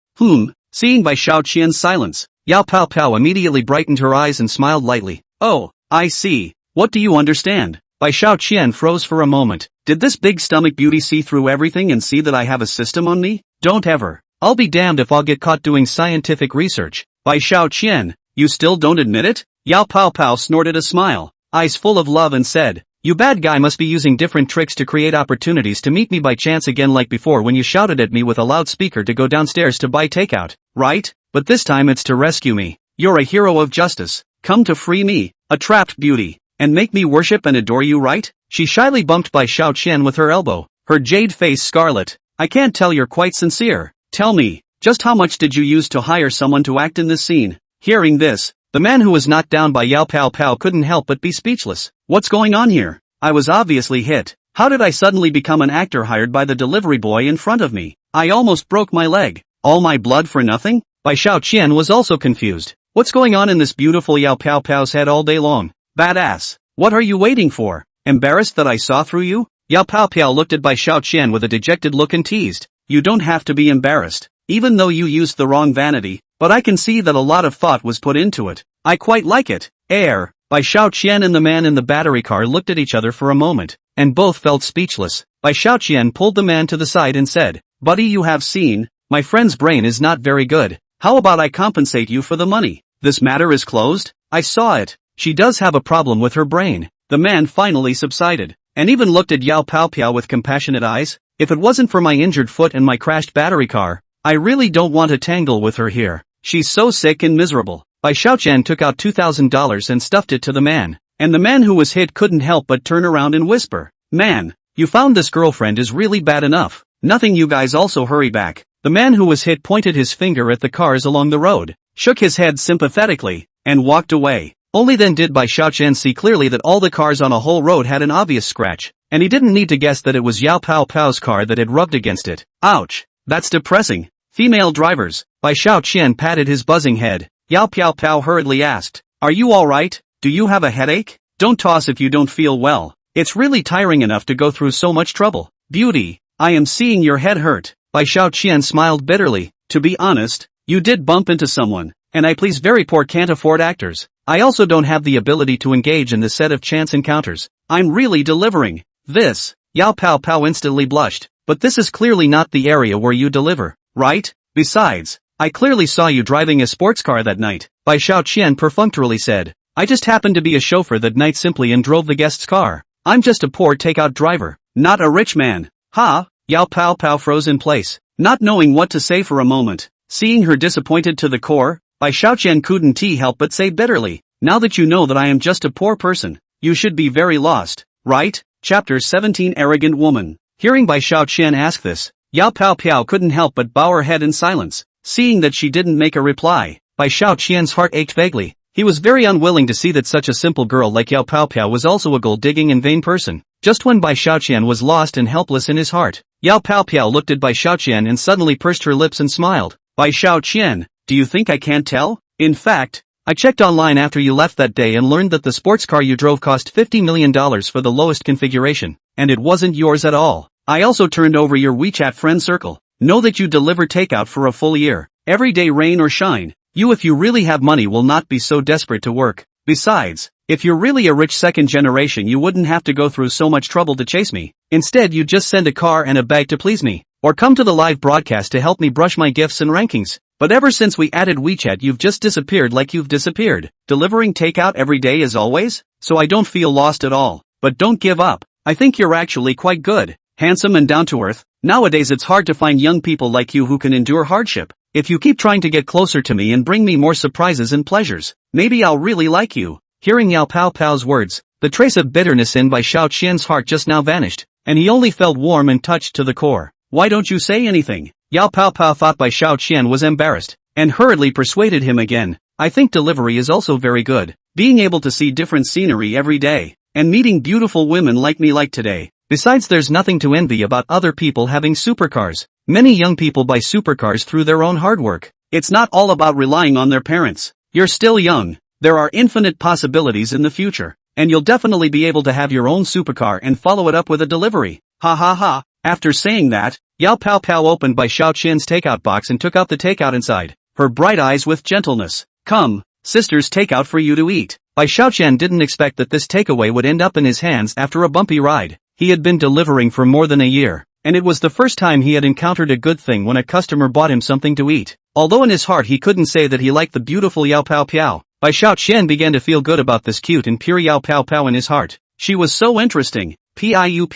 Seeing Bai Xiaoqian's silence, Yao Pao Pao immediately brightened her eyes and smiled lightly. Oh, I see. What do you understand? Bai Xiaoqian froze for a moment. Did this big stomach beauty see through everything and see that I have a system on me? Don't ever. I'll be damned if I'll get caught doing scientific research. Bai Xiaoqian, you still don't admit it? Yao Pao Pao snorted a smile, eyes full of love, and said, you bad guy must be using different tricks to create opportunities to meet me by chance again, like before when you shouted at me with a loudspeaker to go downstairs to buy takeout, right? But this time it's to rescue me. You're a hero of justice. Come to free me, a trapped beauty, and make me worship and adore you, right? She shyly bumped Bai Xiaoqian with her elbow, her jade face scarlet. I can't tell you're quite sincere. Tell me, just how much did you use to hire someone to act in this scene? Hearing this, the man who was knocked down by Yao Pao Pao couldn't help but be speechless. What's going on here? I was obviously hit. How did I suddenly become an actor hired by the delivery boy in front of me? I almost broke my leg. All my blood for nothing? Bai Xiaoqian was also confused. What's going on in this beautiful Yao Pao Pao's head all day long? Badass. What are you waiting for? Embarrassed that I saw through you? Yao Pao Pao looked at Bai Xiaoqian with a dejected look and teased. You don't have to be embarrassed, even though you used the wrong vanity, but I can see that a lot of thought was put into it. I quite like it. Bai Xiaoqian and the man in the battery car looked at each other for a moment, and both felt speechless. Bai Xiaoqian pulled the man to the side and said, Buddy, you have seen, my friend's brain is not very good. How about I compensate you for the money? This matter is closed? I saw it. She does have a problem with her brain. The man finally subsided, and even looked at Yao Pao Pao with compassionate eyes. If it wasn't for my injured foot and my crashed battery car, I really don't want to tangle with her here. She's so sick and miserable. Bai Xiaoqian took out $2,000 and stuffed it to the man, and the man who was hit couldn't help but turn around and whisper, Man, you found this girlfriend is really bad enough. Nothing, you guys also hurry back. The man who was hit pointed his finger at the cars along the road, shook his head sympathetically, and walked away. Only then did Bai Xiaoqian see clearly that all the cars on a whole road had an obvious scratch, and he didn't need to guess that it was Yao Pao Pao's car that had rubbed against it. Ouch, that's depressing. Female drivers. Bai Xiaoqian patted his buzzing head. Yao Pao Pao hurriedly asked, Are you alright? Do you have a headache? Don't toss if you don't feel well. It's really tiring enough to go through so much trouble. Beauty, I am seeing your head hurt. Bai Xiaoqian smiled bitterly. To be honest, you did bump into someone, and I please very poor can't afford actors. I also don't have the ability to engage in this set of chance encounters. I'm really delivering this. Yao Pao Pao instantly blushed. But this is clearly not the area where you deliver, right? Besides, I clearly saw you driving a sports car that night. Bai Xiaoqian perfunctorily said. I just happened to be a chauffeur that night simply and drove the guest's car. I'm just a poor takeout driver, not a rich man. Ha, Yao Pao Pao froze in place, not knowing what to say for a moment. Seeing her disappointed to the core, Bai Xiaoqian couldn't help but say bitterly, now that you know that I am just a poor person, you should be very lost, right? Chapter 17 Arrogant Woman. Hearing Bai Xiaoqian ask this, Yao Pao Pao couldn't help but bow her head in silence. Seeing that she didn't make a reply, Bai Xiaoqian's heart ached vaguely. He was very unwilling to see that such a simple girl like Yao Pao Pao was also a gold-digging and vain person. Just when Bai Xiaoqian was lost and helpless in his heart, Yao Pao Pao looked at Bai Xiaoqian and suddenly pursed her lips and smiled. Bai Xiaoqian, do you think I can't tell? In fact, I checked online after you left that day and learned that the sports car you drove cost $50 million for the lowest configuration, and it wasn't yours at all. I also turned over your WeChat friend circle. Know that you deliver takeout for a full year, every day rain or shine. You if you really have money will not be so desperate to work. Besides, if you're really a rich second generation you wouldn't have to go through so much trouble to chase me. Instead you'd just send a car and a bag to please me, or come to the live broadcast to help me brush my gifts and rankings. But ever since we added WeChat you've just disappeared like you've disappeared. Delivering takeout every day as always? So I don't feel lost at all. But don't give up. I think you're actually quite good, handsome and down to earth. Nowadays it's hard to find young people like you who can endure hardship. If you keep trying to get closer to me and bring me more surprises and pleasures, maybe I'll really like you. Hearing Yao Pao Pao's words, the trace of bitterness in Bai Xiaoqian's heart just now vanished, and he only felt warm and touched to the core. Why don't you say anything? Yao Pao Pao thought Bai Xiaoqian was embarrassed, and hurriedly persuaded him again. I think delivery is also very good. Being able to see different scenery every day, and meeting beautiful women like me like today. Besides there's nothing to envy about other people having supercars. Many young people buy supercars through their own hard work. It's not all about relying on their parents. You're still young. There are infinite possibilities in the future, and you'll definitely be able to have your own supercar and follow it up with a delivery. Ha ha ha. After saying that, Yao Pao Pao opened Bai Xiaoqian's takeout box and took out the takeout inside, her bright eyes with gentleness. Come, sister's takeout for you to eat. Bai Xiaoqian didn't expect that this takeaway would end up in his hands after a bumpy ride. He had been delivering for more than a year, and it was the first time he had encountered a good thing when a customer bought him something to eat. Although in his heart he couldn't say that he liked the beautiful Yao Pao Pao, Bai Xiaoqian began to feel good about this cute and pure Yao Pao Pao in his heart. She was so interesting. Piu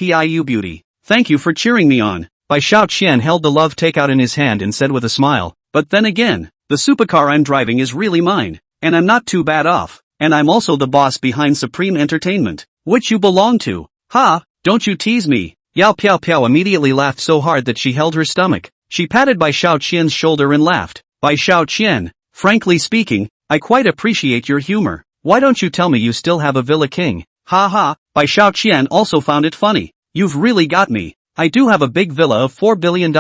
beauty. Thank you for cheering me on. Bai Xiaoqian held the love takeout in his hand and said with a smile, but then again, the supercar I'm driving is really mine, and I'm not too bad off, and I'm also the boss behind Supreme Entertainment, which you belong to. Ha, don't you tease me. Yao Pao Pao immediately laughed so hard that she held her stomach. She patted Bai Xiaoqian's shoulder and laughed. Bai Xiaoqian, frankly speaking, I quite appreciate your humor. Why don't you tell me you still have a Villa King? Ha ha. Bai Xiaoqian also found it funny. You've really got me. I do have a big villa of $4 billion.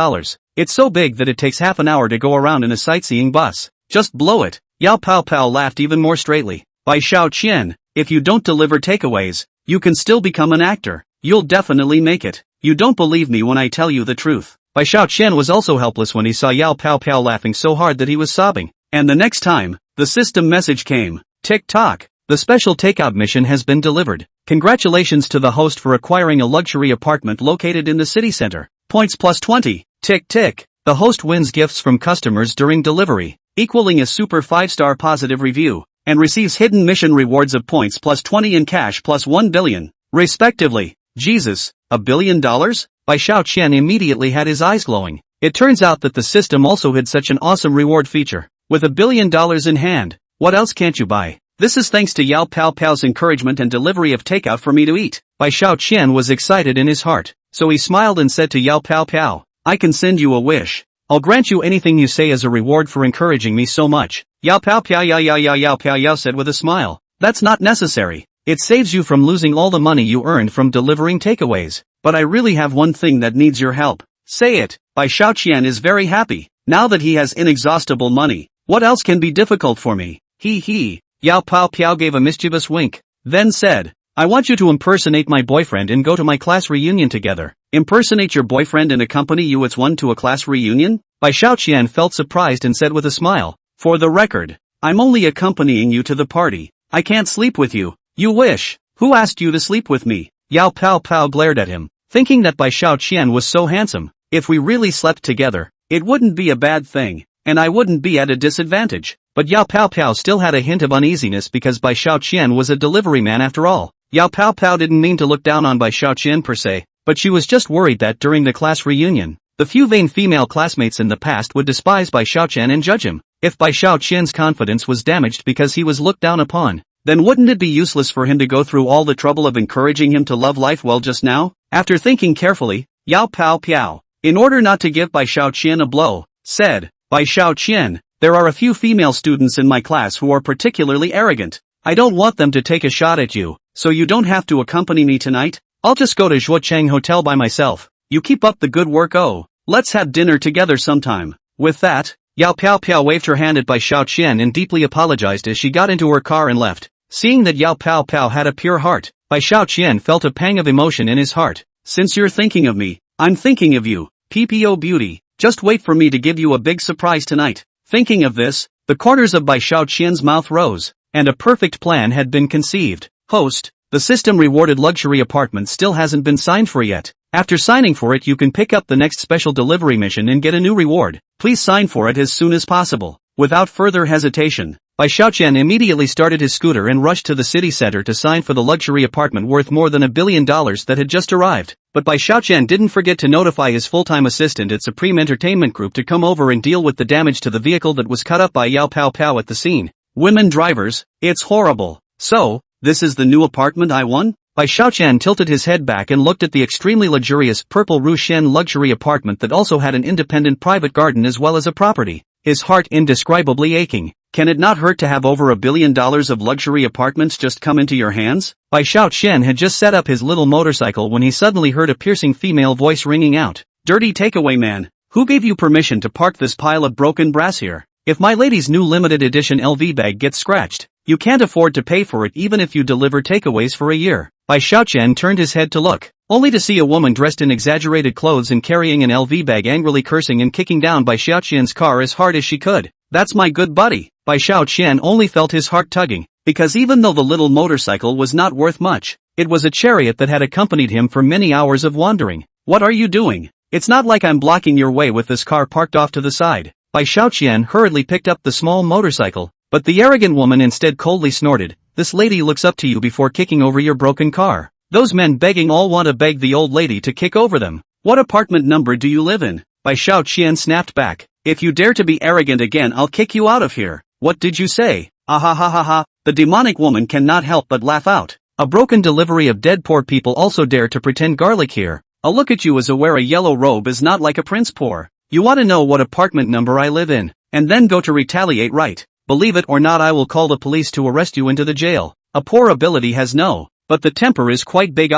It's so big that it takes half an hour to go around in a sightseeing bus. Just blow it. Yao Pao Pao laughed even more straightly. Bai Xiaoqian, if you don't deliver takeaways, you can still become an actor. You'll definitely make it. You don't believe me when I tell you the truth. Bai Xiaoqian was also helpless when he saw Yao Pao Pao laughing so hard that he was sobbing. And the next time, the system message came. Tick-tock. The special takeout mission has been delivered. Congratulations to the host for acquiring a luxury apartment located in the city center. Points plus 20. Tick-tick. The host wins gifts from customers during delivery, equaling a super 5-star positive review, and receives hidden mission rewards of points plus 20 and cash plus 1 billion, respectively. Jesus, $1 billion? Bai Xiaoqian immediately had his eyes glowing. It turns out that the system also had such an awesome reward feature. With $1 billion in hand, what else can't you buy? This is thanks to Yao Pao Pao's encouragement and delivery of takeout for me to eat. Bai Xiaoqian was excited in his heart, so he smiled and said to Yao Pao Pao, I can send you a wish. I'll grant you anything you say as a reward for encouraging me so much. Yao Pao Pao Yao Pao Yao said with a smile. That's not necessary. It saves you from losing all the money you earned from delivering takeaways. But I really have one thing that needs your help. Say it. Bai Xiaoqian is very happy. Now that he has inexhaustible money, what else can be difficult for me? He. Yao Pao Pao gave a mischievous wink, then said, I want you to impersonate my boyfriend and go to my class reunion together. Impersonate your boyfriend and accompany you at one to a class reunion? Bai Xiaoqian felt surprised and said with a smile, for the record, I'm only accompanying you to the party. I can't sleep with you. You wish. Who asked you to sleep with me? Yao Pao Pao glared at him, thinking that Bai Xiaoqian was so handsome. If we really slept together, it wouldn't be a bad thing, and I wouldn't be at a disadvantage. But Yao Pao Pao still had a hint of uneasiness because Bai Xiaoqian was a delivery man after all. Yao Pao Pao didn't mean to look down on Bai Xiaoqian per se, but she was just worried that during the class reunion, the few vain female classmates in the past would despise Bai Xiaoqian and judge him. If Bai Xiaoqian's confidence was damaged because he was looked down upon, then wouldn't it be useless for him to go through all the trouble of encouraging him to love life well just now? After thinking carefully, Yao Pao Pao, in order not to give Bai Xiaoqian a blow, said, Bai Xiaoqian, there are a few female students in my class who are particularly arrogant. I don't want them to take a shot at you, so you don't have to accompany me tonight. I'll just go to Zhuocheng Hotel by myself. You keep up the good work. Oh, let's have dinner together sometime. With that, Yao Pao Pao waved her hand at Bai Xiaoqian and deeply apologized as she got into her car and left. Seeing that Yao Pao Pao had a pure heart, Bai Xiaoqian felt a pang of emotion in his heart. Since you're thinking of me, I'm thinking of you, PPO beauty. Just wait for me to give you a big surprise tonight. Thinking of this, the corners of Bai Xiaoqian's mouth rose, and a perfect plan had been conceived. Host, the system-rewarded luxury apartment still hasn't been signed for yet. After signing for it you can pick up the next special delivery mission and get a new reward. Please sign for it as soon as possible. Without further hesitation, Bai Xiaoqian immediately started his scooter and rushed to the city center to sign for the luxury apartment worth more than $1 billion that had just arrived. But Bai Xiaoqian didn't forget to notify his full-time assistant at Supreme Entertainment Group to come over and deal with the damage to the vehicle that was cut up by Yao Pao Pao at the scene. Women drivers, it's horrible. So, this is the new apartment I won? Bai Xiaoqian tilted his head back and looked at the extremely luxurious purple Rushen luxury apartment that also had an independent private garden as well as a property. His heart indescribably aching. Can it not hurt to have over $1 billion of luxury apartments just come into your hands? Bai Xiaoqian had just set up his little motorcycle when he suddenly heard a piercing female voice ringing out. Dirty takeaway man, who gave you permission to park this pile of broken brass here? If my lady's new limited edition LV bag gets scratched, you can't afford to pay for it even if you deliver takeaways for a year. Bai Xiaoqian turned his head to look, only to see a woman dressed in exaggerated clothes and carrying an LV bag angrily cursing and kicking down Bai Xiaoqian's car as hard as she could. That's my good buddy. Bai Xiaoqian only felt his heart tugging, because even though the little motorcycle was not worth much, it was a chariot that had accompanied him for many hours of wandering. What are you doing? It's not like I'm blocking your way with this car parked off to the side. Bai Xiaoqian hurriedly picked up the small motorcycle, but the arrogant woman instead coldly snorted, this lady looks up to you before kicking over your broken car. Those men begging all want to beg the old lady to kick over them. What apartment number do you live in? Bai Xiaoqian snapped back. If you dare to be arrogant again I'll kick you out of here. What did you say? Ah ha ha ha ha. The demonic woman cannot help but laugh out. A broken delivery of dead poor people also dare to pretend garlic here. I'll look at you as a wear a yellow robe is not like a prince poor. You want to know what apartment number I live in, and then go to retaliate, right? Believe it or not I will call the police to arrest you into the jail. A poor ability has no, but the temper is quite big.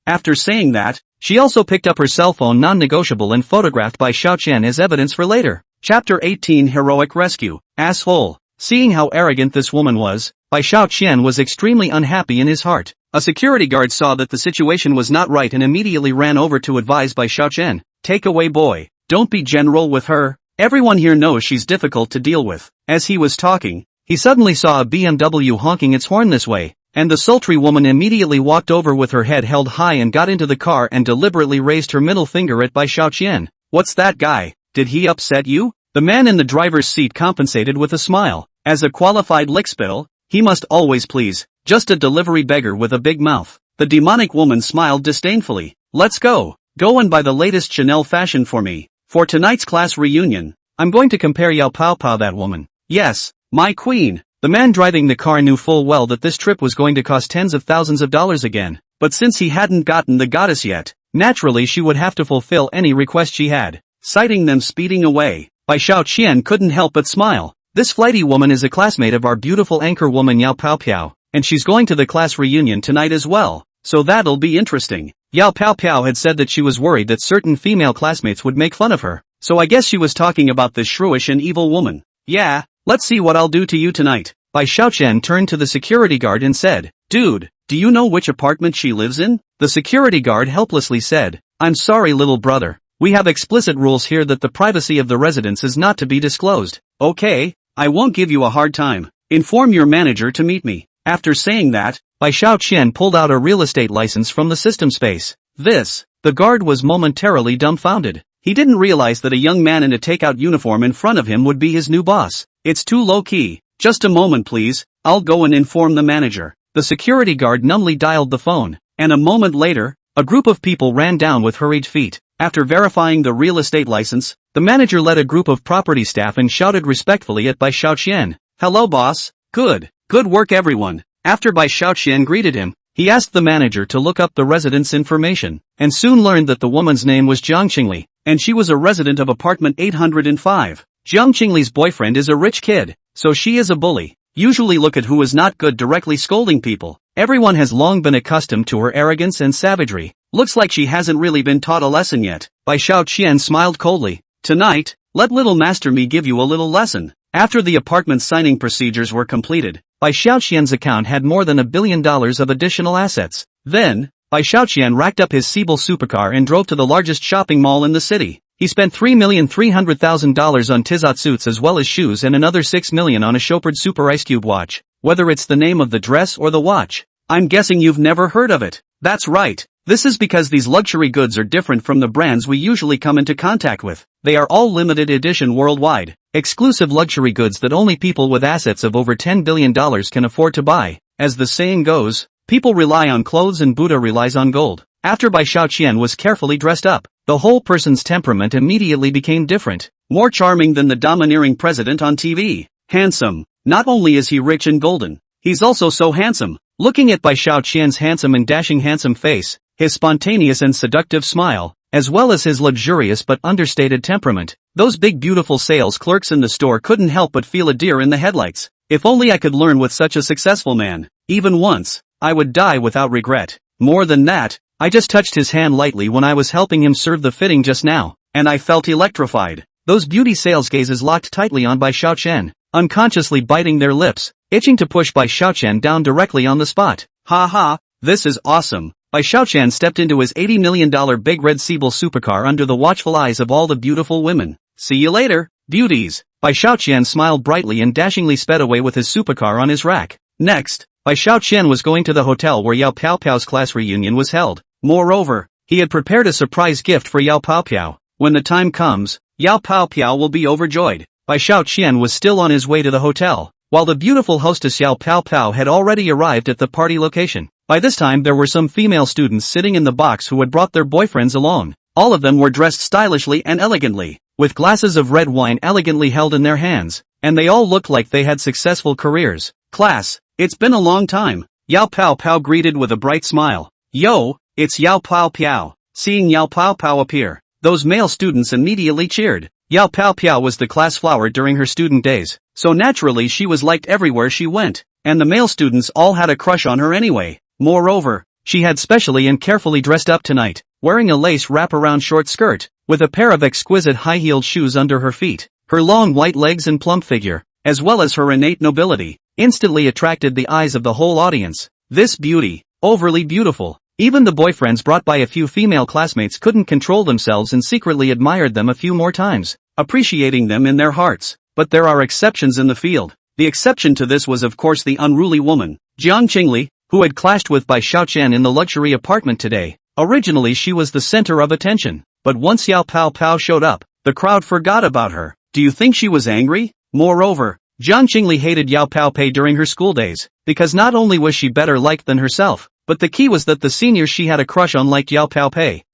After saying that, she also picked up her cell phone non-negotiable and photographed Bai Xiaoqian as evidence for later. Chapter 18 Heroic Rescue. Asshole. Seeing how arrogant this woman was, Bai Xiaoqian was extremely unhappy in his heart. A security guard saw that the situation was not right and immediately ran over to advise Bai Xiaoqian. Take away boy. Don't be general with her. Everyone here knows she's difficult to deal with. As he was talking, he suddenly saw a BMW honking its horn this way, and the sultry woman immediately walked over with her head held high and got into the car and deliberately raised her middle finger at Bai Xiaoqian. What's that guy? Did he upset you? The man in the driver's seat compensated with a smile. As a qualified lickspittle, he must always please. Just a delivery beggar with a big mouth. The demonic woman smiled disdainfully. Let's go. Go and buy the latest Chanel fashion for me. For tonight's class reunion, I'm going to compare Yao Pao Pao that woman. Yes, my queen. The man driving the car knew full well that this trip was going to cost tens of thousands of dollars again, but since he hadn't gotten the goddess yet, naturally she would have to fulfill any request she had. Sighting them speeding away, Bai Xiaoqian couldn't help but smile. This flighty woman is a classmate of our beautiful anchor woman Yao Pao Pao, and she's going to the class reunion tonight as well, so that'll be interesting. Yao Pao Pao had said that she was worried that certain female classmates would make fun of her, so I guess she was talking about this shrewish and evil woman. Yeah, let's see what I'll do to you tonight. Bai Xiaoqian turned to the security guard and said, Dude, do you know which apartment she lives in? The security guard helplessly said, I'm sorry little brother, we have explicit rules here that the privacy of the residence is not to be disclosed. Okay, I won't give you a hard time. Inform your manager to meet me. After saying that, Bai Xiaoqian pulled out a real estate license from the system space. The guard was momentarily dumbfounded. He didn't realize that a young man in a takeout uniform in front of him would be his new boss. It's too low-key. Just a moment please, I'll go and inform the manager. The security guard numbly dialed the phone, and a moment later, a group of people ran down with hurried feet. After verifying the real estate license, the manager led a group of property staff and shouted respectfully at Bai Xiaoqian. Hello boss, good work everyone. After Bai Xiaoqian greeted him, he asked the manager to look up the resident's information, and soon learned that the woman's name was Jiang Qingli, and she was a resident of apartment 805. Jiang Qingli's boyfriend is a rich kid, so she is a bully. Usually look at who is not good directly scolding people. Everyone has long been accustomed to her arrogance and savagery. Looks like she hasn't really been taught a lesson yet. Bai Xiaoqian smiled coldly. Tonight, let little master me give you a little lesson. After the apartment signing procedures were completed, Bai Xiaoqian's account had more than $1 billion of additional assets. Then, Bai Xiaoqian racked up his Siebel supercar and drove to the largest shopping mall in the city. He spent $3,300,000 on Tizot suits as well as shoes and another $6 million on a Chopard Super Ice Cube watch. Whether it's the name of the dress or the watch, I'm guessing you've never heard of it. That's right. This is because these luxury goods are different from the brands we usually come into contact with. They are all limited edition worldwide, exclusive luxury goods that only people with assets of over $10 billion can afford to buy. As the saying goes, people rely on clothes and Buddha relies on gold. After Bai Xiaoqian was carefully dressed up, the whole person's temperament immediately became different. More charming than the domineering president on TV. Handsome. Not only is he rich and golden, he's also so handsome. Looking at Bai Xiaoqian's handsome and dashing handsome face, his spontaneous and seductive smile, as well as his luxurious but understated temperament, those big beautiful sales clerks in the store couldn't help but feel a deer in the headlights. If only I could learn with such a successful man, even once, I would die without regret. More than that, I just touched his hand lightly when I was helping him serve the fitting just now, and I felt electrified. Those beauty sales gazes locked tightly on Bai Xiaoqian, unconsciously biting their lips, itching to push Bai Xiaoqian down directly on the spot. Ha ha, this is awesome. Bai Xiaoqian stepped into his $80 million big red Siebel supercar under the watchful eyes of all the beautiful women. See you later, beauties. Bai Xiaoqian smiled brightly and dashingly sped away with his supercar on his rack. Next, Bai Xiaoqian was going to the hotel where Yao Pao's class reunion was held. Moreover, he had prepared a surprise gift for Yao Pao. When the time comes, Yao Pao will be overjoyed. Bai Xiaoqian was still on his way to the hotel, while the beautiful hostess Yao Pao had already arrived at the party location. By this time there were some female students sitting in the box who had brought their boyfriends along. All of them were dressed stylishly and elegantly, with glasses of red wine elegantly held in their hands, and they all looked like they had successful careers. Class, it's been a long time. Yao Pao greeted with a bright smile. Yo, it's Yao Pao. Seeing Yao Pao appear, those male students immediately cheered. Yao Pao was the class flower during her student days, so naturally she was liked everywhere she went, and the male students all had a crush on her anyway. Moreover, she had specially and carefully dressed up tonight, wearing a lace wraparound short skirt, with a pair of exquisite high-heeled shoes under her feet. Her long white legs and plump figure, as well as her innate nobility, instantly attracted the eyes of the whole audience. This beauty, overly beautiful. Even the boyfriends brought by a few female classmates couldn't control themselves and secretly admired them a few more times, appreciating them in their hearts. But there are exceptions in the field. The exception to this was of course the unruly woman, Jiang Qingli, who had clashed with Bai Xiaoqian in the luxury apartment today. Originally she was the center of attention, but once Yao Pao showed up, the crowd forgot about her. Do you think she was angry? Moreover, Jiang Qingli hated Yao Pao during her school days, because not only was she better liked than herself, but the key was that the seniors she had a crush on liked Yao Pao.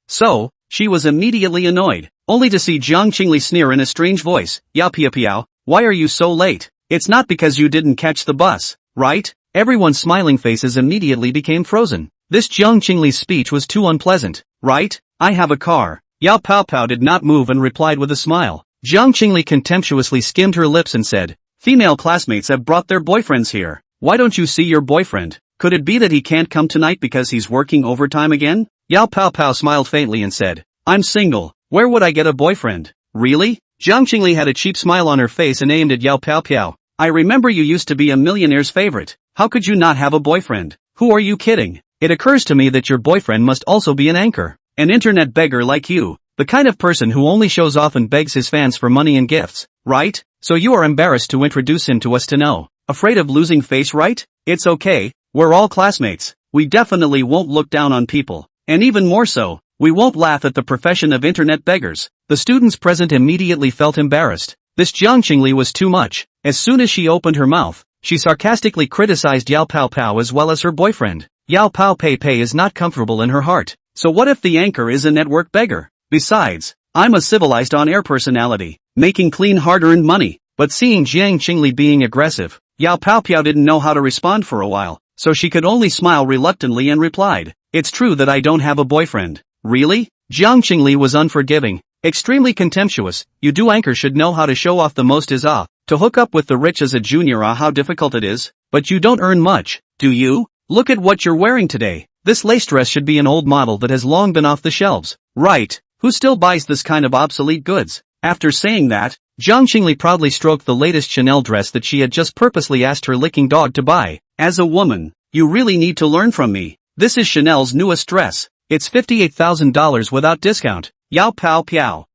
So, she was immediately annoyed, only to see Jiang Qingli sneer in a strange voice. Yao Piao, why are you so late? It's not because you didn't catch the bus, right? Everyone's smiling faces immediately became frozen. This Jiang Qingli's speech was too unpleasant, right? I have a car. Yao Pao did not move and replied with a smile. Jiang Qingli contemptuously skimmed her lips and said, female classmates have brought their boyfriends here. Why don't you see your boyfriend? Could it be that he can't come tonight because he's working overtime again? Yao Pao smiled faintly and said, I'm single. Where would I get a boyfriend? Really? Jiang Qingli had a cheap smile on her face and aimed at Yao Pao. I remember you used to be a millionaire's favorite. How could you not have a boyfriend? Who are you kidding? It occurs to me that your boyfriend must also be an anchor. An internet beggar like you. The kind of person who only shows off and begs his fans for money and gifts, right? So you are embarrassed to introduce him to us to know. Afraid of losing face, right? It's okay. We're all classmates. We definitely won't look down on people. And even more so, we won't laugh at the profession of internet beggars. The students present immediately felt embarrassed. This Jiang Qingli was too much. As soon as she opened her mouth, she sarcastically criticized Yao Pao Pao as well as her boyfriend. Yao Pao Pei Pei is not comfortable in her heart. So what if the anchor is a network beggar? Besides, I'm a civilized on-air personality, making clean hard-earned money. But seeing Jiang Qingli being aggressive, Yao Pao Pao didn't know how to respond for a while, so she could only smile reluctantly and replied, "It's true that I don't have a boyfriend." Really? Jiang Qingli was unforgiving, extremely contemptuous. You do anchor should know how to show off the most is to hook up with the rich as a junior how difficult it is, but you don't earn much, do you? Look at what you're wearing today. This lace dress should be an old model that has long been off the shelves. Right, who still buys this kind of obsolete goods? After saying that, Jiang Qingli proudly stroked the latest Chanel dress that she had just purposely asked her licking dog to buy. As a woman, you really need to learn from me. This is Chanel's newest dress. It's $58,000 without discount. Yao Pao Pao.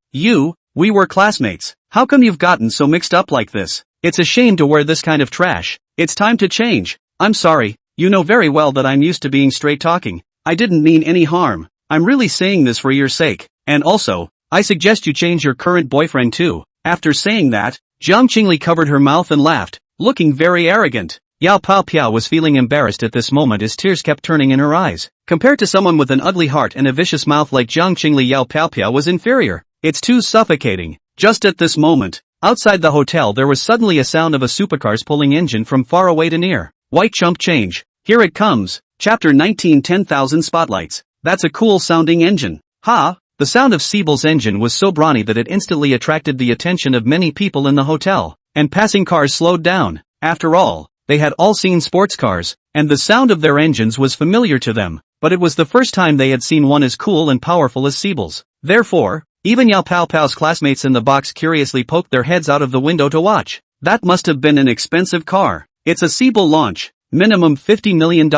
We were classmates. How come you've gotten so mixed up like this? It's a shame to wear this kind of trash. It's time to change. I'm sorry, you know very well that I'm used to being straight talking. I didn't mean any harm. I'm really saying this for your sake. And also, I suggest you change your current boyfriend too. After saying that, Jiang Qingli covered her mouth and laughed, looking very arrogant. Yao Pao Pao was feeling embarrassed at this moment as tears kept turning in her eyes. Compared to someone with an ugly heart and a vicious mouth like Jiang Qingli, Yao Pao Pao was inferior. It's too suffocating. Just at this moment, outside the hotel there was suddenly a sound of a supercar's pulling engine from far away to near. White chump change. Here it comes. Chapter 19, 10,000 spotlights. That's a cool sounding engine. Ha! The sound of Siebel's engine was so brawny that it instantly attracted the attention of many people in the hotel, and passing cars slowed down. After all, they had all seen sports cars, and the sound of their engines was familiar to them, but it was the first time they had seen one as cool and powerful as Siebel's. Therefore, even Yao Pao Pao's classmates in the box curiously poked their heads out of the window to watch. That must have been an expensive car. It's a Siebel launch, minimum $50 million,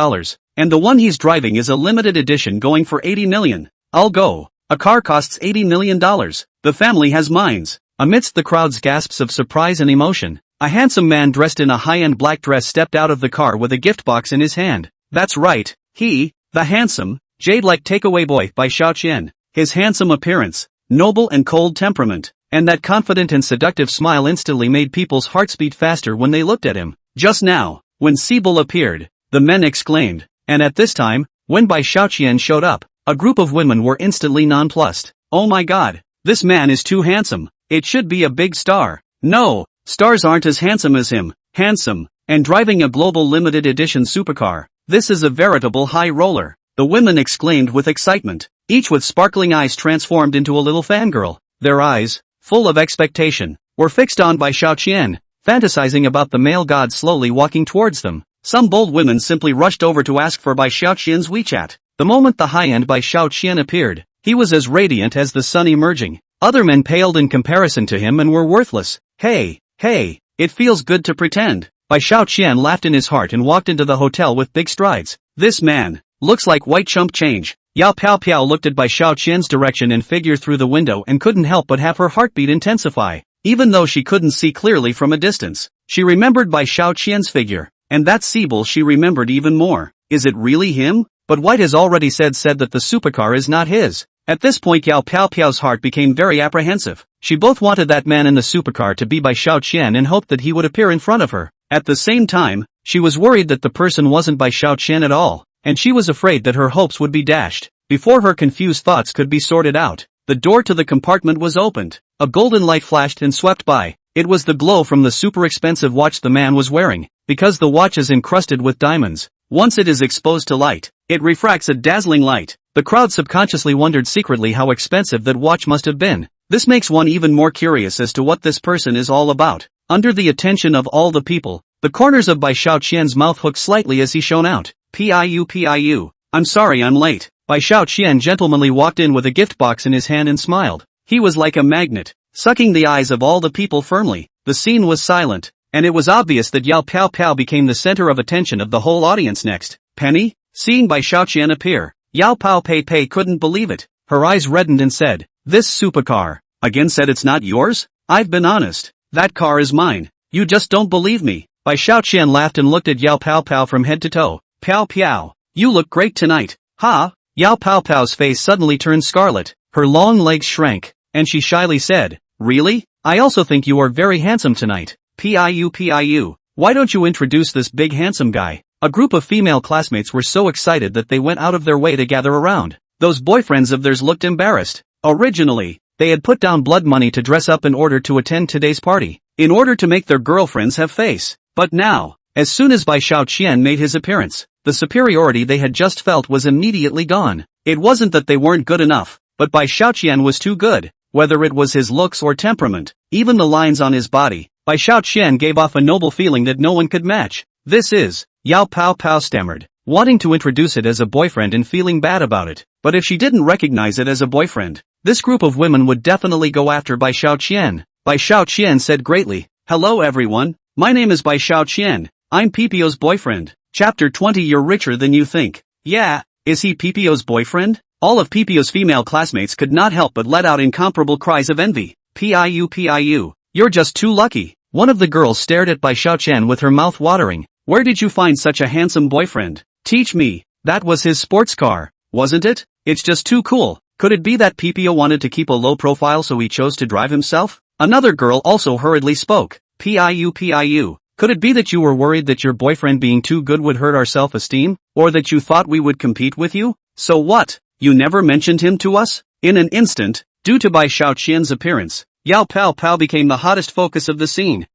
and the one he's driving is a limited edition going for $80 million. I'll go. A car costs $80 million. The family has minds. Amidst the crowd's gasps of surprise and emotion, a handsome man dressed in a high-end black dress stepped out of the car with a gift box in his hand. That's right, the handsome, jade-like takeaway boy by Xiao Qian. His handsome appearance, noble and cold temperament, and that confident and seductive smile instantly made people's hearts beat faster when they looked at him. Just now, when Siebel appeared, the men exclaimed, and at this time, when Bai Xiaoqian showed up, a group of women were instantly nonplussed. Oh my god, this man is too handsome. It should be a big star. No, stars aren't as handsome as him. Handsome, and driving a global limited edition supercar. This is a veritable high roller. The women exclaimed with excitement, each with sparkling eyes transformed into a little fangirl. Their eyes, full of expectation, were fixed on Bai Xiaoqian, fantasizing about the male god slowly walking towards them. Some bold women simply rushed over to ask for Bai Xiaoqian's WeChat. The moment the high-end Bai Xiaoqian appeared, he was as radiant as the sun emerging. Other men paled in comparison to him and were worthless. Hey, it feels good to pretend. Bai Xiaoqian laughed in his heart and walked into the hotel with big strides. This man looks like white chump change. Yao Pao Pao looked at Bai Xiaoqian's direction and figure through the window and couldn't help but have her heartbeat intensify. Even though she couldn't see clearly from a distance, she remembered Bai Xiaoqian's figure, and that Siebel she remembered even more. Is it really him? But White has already said that the supercar is not his. At this point Yao Pao Pao's heart became very apprehensive. She both wanted that man in the supercar to be Bai Xiaoqian and hoped that he would appear in front of her. At the same time, she was worried that the person wasn't Bai Xiaoqian at all, and she was afraid that her hopes would be dashed. Before her confused thoughts could be sorted out, the door to the compartment was opened. A golden light flashed and swept by. It was the glow from the super expensive watch the man was wearing. Because the watch is encrusted with diamonds, once it is exposed to light, it refracts a dazzling light. The crowd subconsciously wondered secretly how expensive that watch must have been. This makes one even more curious as to what this person is all about. Under the attention of all the people, the corners of Bai Xiaoqian's mouth hooked slightly as he shone out. Piu. I'm sorry I'm late. Bai Xiaoqian gentlemanly walked in with a gift box in his hand and smiled. He was like a magnet, sucking the eyes of all the people firmly. The scene was silent, and it was obvious that Yao Pao Pao became the center of attention of the whole audience next. Penny? Seeing Bai Xiaoqian appear, Yao Pao Pei Pei couldn't believe it. Her eyes reddened and said, "This supercar, again said it's not yours? I've been honest. That car is mine. You just don't believe me." Bai Xiaoqian laughed and looked at Yao Pao Pao from head to toe. Pao, you look great tonight. Ha! Yao Pao Pao's face suddenly turned scarlet, her long legs shrank, and she shyly said, "Really? I also think you are very handsome tonight. Piu. Why don't you introduce this big handsome guy? A group of female classmates were so excited that they went out of their way to gather around. Those boyfriends of theirs looked embarrassed. Originally, they had put down blood money to dress up in order to attend today's party, in order to make their girlfriends have face. But now, as soon as Bai Xiaoqian made his appearance, the superiority they had just felt was immediately gone. It wasn't that they weren't good enough, but Bai Xiaoqian was too good, whether it was his looks or temperament, even the lines on his body. Bai Xiaoqian gave off a noble feeling that no one could match. This is, Yao Pao Pao stammered, wanting to introduce it as a boyfriend and feeling bad about it. But if she didn't recognize it as a boyfriend, this group of women would definitely go after Bai Xiaoqian. Bai Xiaoqian said greatly, "Hello everyone, my name is Bai Xiaoqian, I'm Pipio's boyfriend." Chapter 20. You're richer than you think. Yeah, is he Pipio's boyfriend? All of Pipio's female classmates could not help but let out incomparable cries of envy. Piu. You're just too lucky. One of the girls stared at Bai Xiaoqian with her mouth watering. Where did you find such a handsome boyfriend? Teach me. That was his sports car, wasn't it? It's just too cool. Could it be that Pipio wanted to keep a low profile so he chose to drive himself? Another girl also hurriedly spoke. Piu. Could it be that you were worried that your boyfriend being too good would hurt our self-esteem? Or that you thought we would compete with you? So what? You never mentioned him to us? In an instant, due to Bai Xiaoqian's appearance, Yao Pao Pao became the hottest focus of the scene.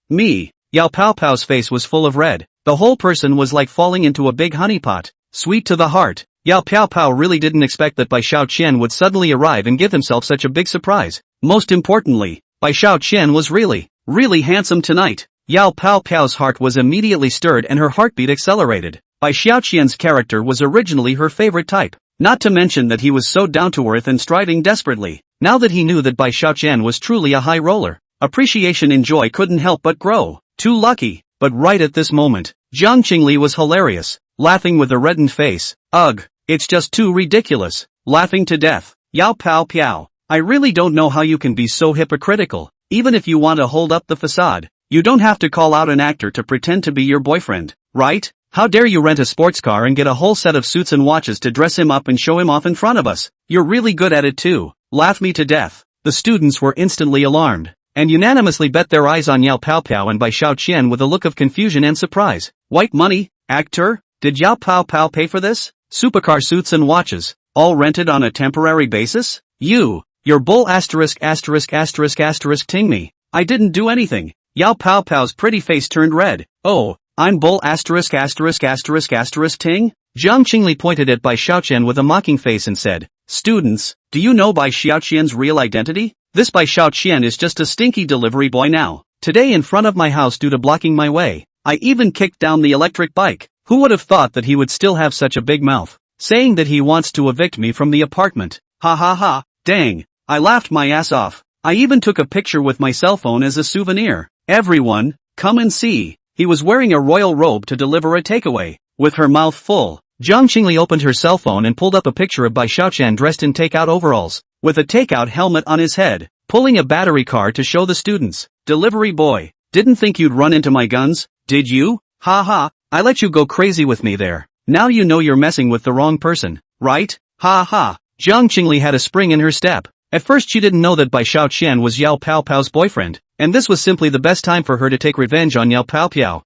Me. Yao Pao Pao's face was full of red. The whole person was like falling into a big honeypot. Sweet to the heart. Yao Pao Pao really didn't expect that Bai Xiaoqian would suddenly arrive and give himself such a big surprise. Most importantly, Bai Xiaoqian was really handsome tonight. Yao Pao Pao's heart was immediately stirred and her heartbeat accelerated. Bai Xiaoqian's character was originally her favorite type. Not to mention that he was so down-to-earth and striving desperately. Now that he knew that Bai Xiaoqian was truly a high roller, appreciation and joy couldn't help but grow. Too lucky. But right at this moment, Jiang Qingli was hilarious, laughing with a reddened face. Ugh, it's just too ridiculous. Laughing to death. Yao Pao Pao, I really don't know how you can be so hypocritical. Even if you want to hold up the facade, you don't have to call out an actor to pretend to be your boyfriend, right? How dare you rent a sports car and get a whole set of suits and watches to dress him up and show him off in front of us? You're really good at it too. Laugh me to death. The students were instantly alarmed, and unanimously bet their eyes on Yao Pao Pao and Bai Xiaoqian with a look of confusion and surprise. White money? Actor? Did Yao Pao Pao pay for this? Supercar suits and watches, all rented on a temporary basis? Your bull ting me. I didn't do anything. Yao Pao Pao's pretty face turned red. Oh, I'm bull ting? Jiang Qingli pointed at Bai Xiaoqian with a mocking face and said, Students, do you know Bai Xiaoqian's real identity? This Bai Xiaoqian is just a stinky delivery boy now. Today in front of my house due to blocking my way, I even kicked down the electric bike. Who would have thought that he would still have such a big mouth, saying that he wants to evict me from the apartment. Ha ha ha, dang, I laughed my ass off. I even took a picture with my cell phone as a souvenir. Everyone, come and see. He was wearing a royal robe to deliver a takeaway. With her mouth full, Jiang Qingli opened her cell phone and pulled up a picture of Bai Xiaoqian dressed in takeout overalls, with a takeout helmet on his head, pulling a battery car to show the students. Delivery boy, didn't think you'd run into my guns, did you? Ha ha, I let you go crazy with me there. Now you know you're messing with the wrong person, right? Ha ha. Jiang Qingli had a spring in her step. At first she didn't know that Bai Xiaoqian was Yao Pao Pao's boyfriend, and this was simply the best time for her to take revenge on Yao Pao Pao.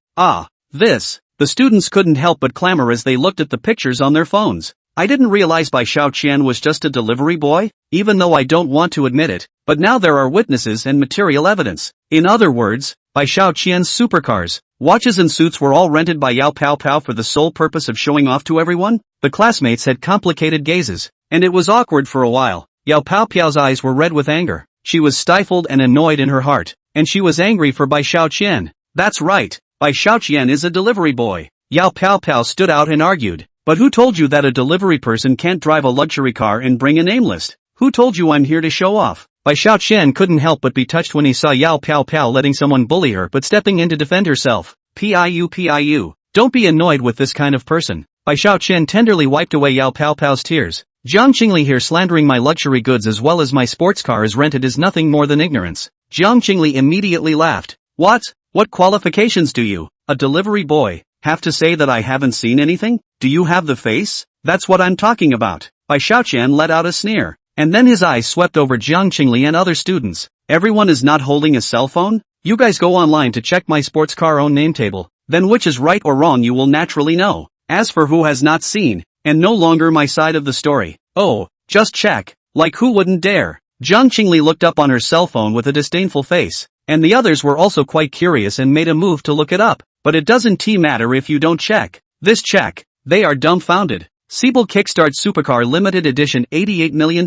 The students couldn't help but clamor as they looked at the pictures on their phones. I didn't realize Bai Xiaoqian was just a delivery boy, even though I don't want to admit it, but now there are witnesses and material evidence. In other words, Bai Xiaoqian's supercars, watches and suits were all rented by Yao Pao Pao for the sole purpose of showing off to everyone? The classmates had complicated gazes, and it was awkward for a while. Yao Pao Pao's eyes were red with anger. She was stifled and annoyed in her heart, and she was angry for Bai Xiaoqian. That's right, Bai Xiaoqian is a delivery boy. Yao Pao Pao stood out and argued. But who told you that a delivery person can't drive a luxury car and bring a name list? Who told you I'm here to show off? Bai Xiaoqian couldn't help but be touched when he saw Yao Pao Pao letting someone bully her but stepping in to defend herself. Piu. Don't be annoyed with this kind of person. Bai Xiaoqian tenderly wiped away Yao Pao Pao's tears. Jiang Qingli here slandering my luxury goods as well as my sports car is rented is nothing more than ignorance. Jiang Qingli immediately laughed. What qualifications do you, a delivery boy, have to say that I haven't seen anything? Do you have the face? That's what I'm talking about. Bai Xiaoqian let out a sneer. and then his eyes swept over Jiang Qingli and other students. Everyone is not holding a cell phone? You guys go online to check my sports car own name table, then which is right or wrong you will naturally know. As for who has not seen, and no longer my side of the story, oh, just check, like who wouldn't dare? Jiang Qingli looked up on her cell phone with a disdainful face, and the others were also quite curious and made a move to look it up, but it doesn't matter if you don't check. This check. They are dumbfounded. Siebel Kickstart Supercar Limited Edition $88 million.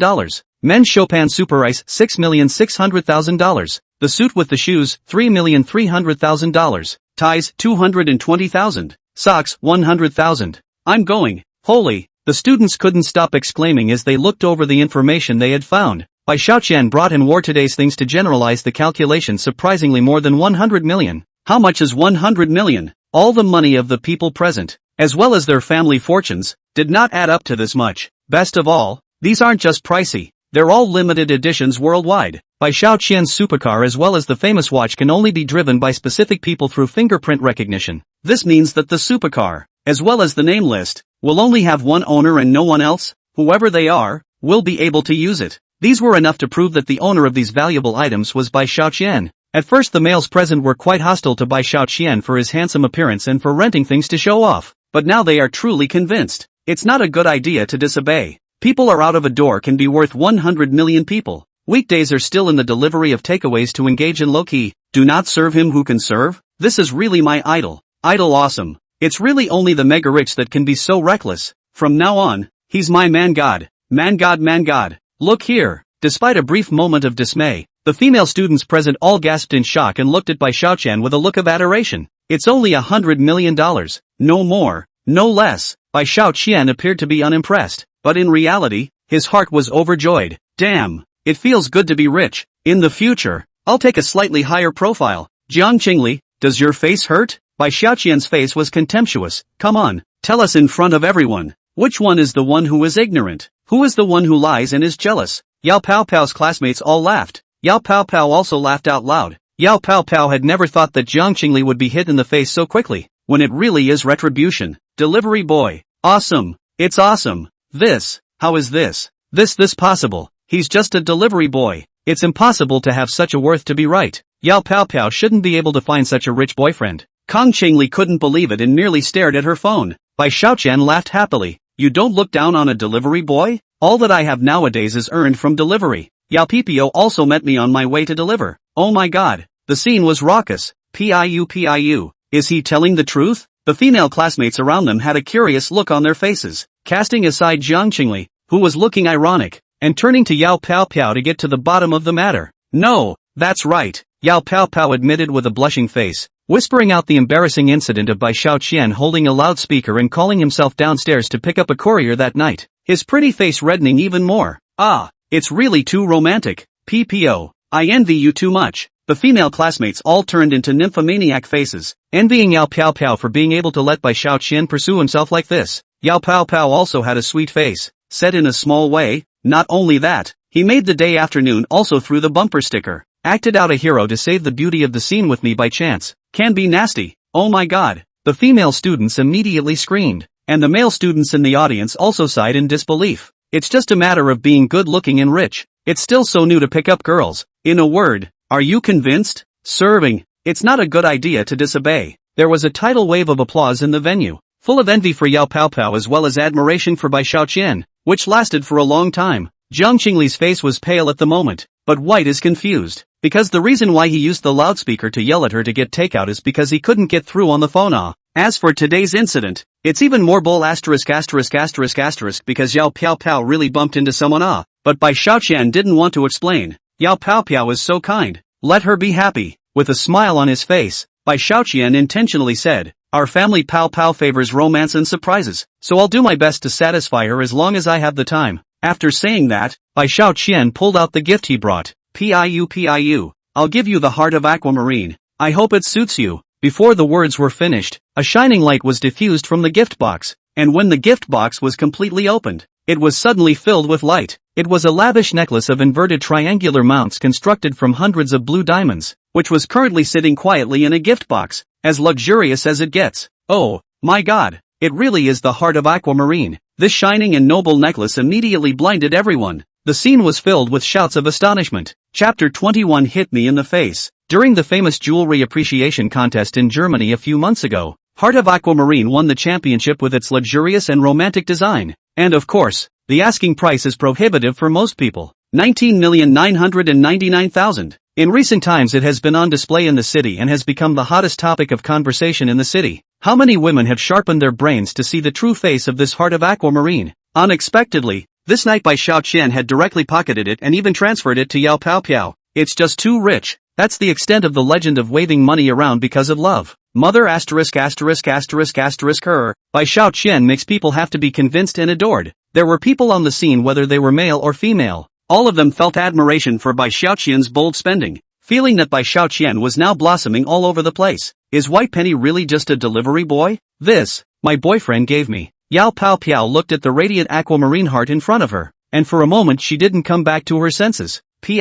Men's Chopin Super Ice $6,600,000. The suit with the shoes $3,300,000. Ties $220,000. Socks $100,000. I'm going. Holy. The students couldn't stop exclaiming as they looked over the information they had found. Bai Xiaoqian brought and wore today's things to generalize the calculation surprisingly more than 100 million. How much is 100 million? All the money of the people present, as well as their family fortunes, did not add up to this much. Best of all, these aren't just pricey, they're all limited editions worldwide. Bai Xiaoqian's supercar as well as the famous watch can only be driven by specific people through fingerprint recognition. This means that the supercar, as well as the name list, will only have one owner and no one else, whoever they are, will be able to use it. These were enough to prove that the owner of these valuable items was Bai Xiaoqian. At first the males present were quite hostile to Bai Xiaoqian for his handsome appearance and for renting things to show off, but now they are truly convinced. It's not a good idea to disobey. People are out of a door can be worth 100 million people. Weekdays are still in the delivery of takeaways to engage in low-key, do not serve him who can serve? This is really my idol. Idol awesome. It's really only the mega rich that can be so reckless. From now on, he's my man god. Man god, man god. Look here. Despite a brief moment of dismay, the female students present all gasped in shock and looked at Bai Xiaoqian with a look of adoration. It's only $100 million. No more, no less. Bai Xiaoqian appeared to be unimpressed, but in reality, his heart was overjoyed. Damn, it feels good to be rich. In the future, I'll take a slightly higher profile. Jiang Qingli, does your face hurt? Bai Xiaoqian's face was contemptuous. Come on, tell us in front of everyone. Which one is the one who is ignorant? Who is the one who lies and is jealous? Yao Pao Pao's classmates all laughed. Yao Pao Pao also laughed out loud. Yao Pao Pao had never thought that Jiang Qingli would be hit in the face so quickly, when it really is retribution. Delivery boy. Awesome. It's awesome. How is this possible? He's just a delivery boy. It's impossible to have such a worth to be right. Yao Pao Pao shouldn't be able to find such a rich boyfriend. Kang Qingli couldn't believe it and merely stared at her phone. Bai Xiaoqian laughed happily. You don't look down on a delivery boy? All that I have nowadays is earned from delivery. Yao Pipio also met me on my way to deliver. Oh my god. The scene was raucous. Piu. Is he telling the truth? The female classmates around them had a curious look on their faces, casting aside Jiang Qingli, who was looking ironic, and turning to Yao Pao Pao to get to the bottom of the matter. No, that's right, Yao Pao Pao admitted with a blushing face, whispering out the embarrassing incident of Bai Xiaoqian holding a loudspeaker and calling himself downstairs to pick up a courier that night, his pretty face reddening even more. Ah, it's really too romantic. PPO, I envy you too much. The female classmates all turned into nymphomaniac faces, envying Yao Pao Pao for being able to let Bai Xiaoqian pursue himself like this. Yao Pao Pao also had a sweet face, said in a small way. Not only that, he made the day afternoon also through the bumper sticker. Acted out a hero to save the beauty of the scene with me by chance. Can be nasty. Oh my god. The female students immediately screamed, and the male students in the audience also sighed in disbelief. It's just a matter of being good looking and rich. It's still so new to pick up girls. In a word, are you convinced? Serving. It's not a good idea to disobey. There was a tidal wave of applause in the venue, full of envy for Yao Pao Pao as well as admiration for Bai Xiaoqian, which lasted for a long time. Jiang Qingli's face was pale at the moment, but white is confused, because the reason why he used the loudspeaker to yell at her to get takeout is because he couldn't get through on the phone. As for today's incident, it's even more bull because Yao Pao Pao really bumped into someone. But Bai Xiaoqian didn't want to explain. Yao Pao Pao is so kind. Let her be happy. With a smile on his face, Bai Xiaoqian intentionally said, our family Pao Pao favors romance and surprises, so I'll do my best to satisfy her as long as I have the time. After saying that, Bai Xiaoqian pulled out the gift he brought. Piu. I'll give you the heart of aquamarine. I hope it suits you. Before the words were finished, a shining light was diffused from the gift box, and when the gift box was completely opened, it was suddenly filled with light. It was a lavish necklace of inverted triangular mounts constructed from hundreds of blue diamonds, which was currently sitting quietly in a gift box, as luxurious as it gets. Oh, my god, it really is the heart of aquamarine. This shining and noble necklace immediately blinded everyone. The scene was filled with shouts of astonishment. Chapter 21 hit me in the face. During the famous jewelry appreciation contest in Germany a few months ago, Heart of Aquamarine won the championship with its luxurious and romantic design. And of course, the asking price is prohibitive for most people. 19,999,000. In recent times it has been on display in the city and has become the hottest topic of conversation in the city. How many women have sharpened their brains to see the true face of this Heart of Aquamarine? Unexpectedly, this night Bai Xiaoqian had directly pocketed it and even transferred it to Yao Pao Piao. It's just too rich. That's the extent of the legend of waving money around because of love. Mother asterisk asterisk asterisk asterisk her. Bai Xiaoqian makes people have to be convinced and adored. There were people on the scene whether they were male or female. All of them felt admiration for Bai Xiaoqian's bold spending, feeling that Bai Xiaoqian was now blossoming all over the place. Is White Penny really just a delivery boy? This, my boyfriend gave me. Yao Pao Piao looked at the radiant aquamarine heart in front of her, and for a moment she didn't come back to her senses. Piu,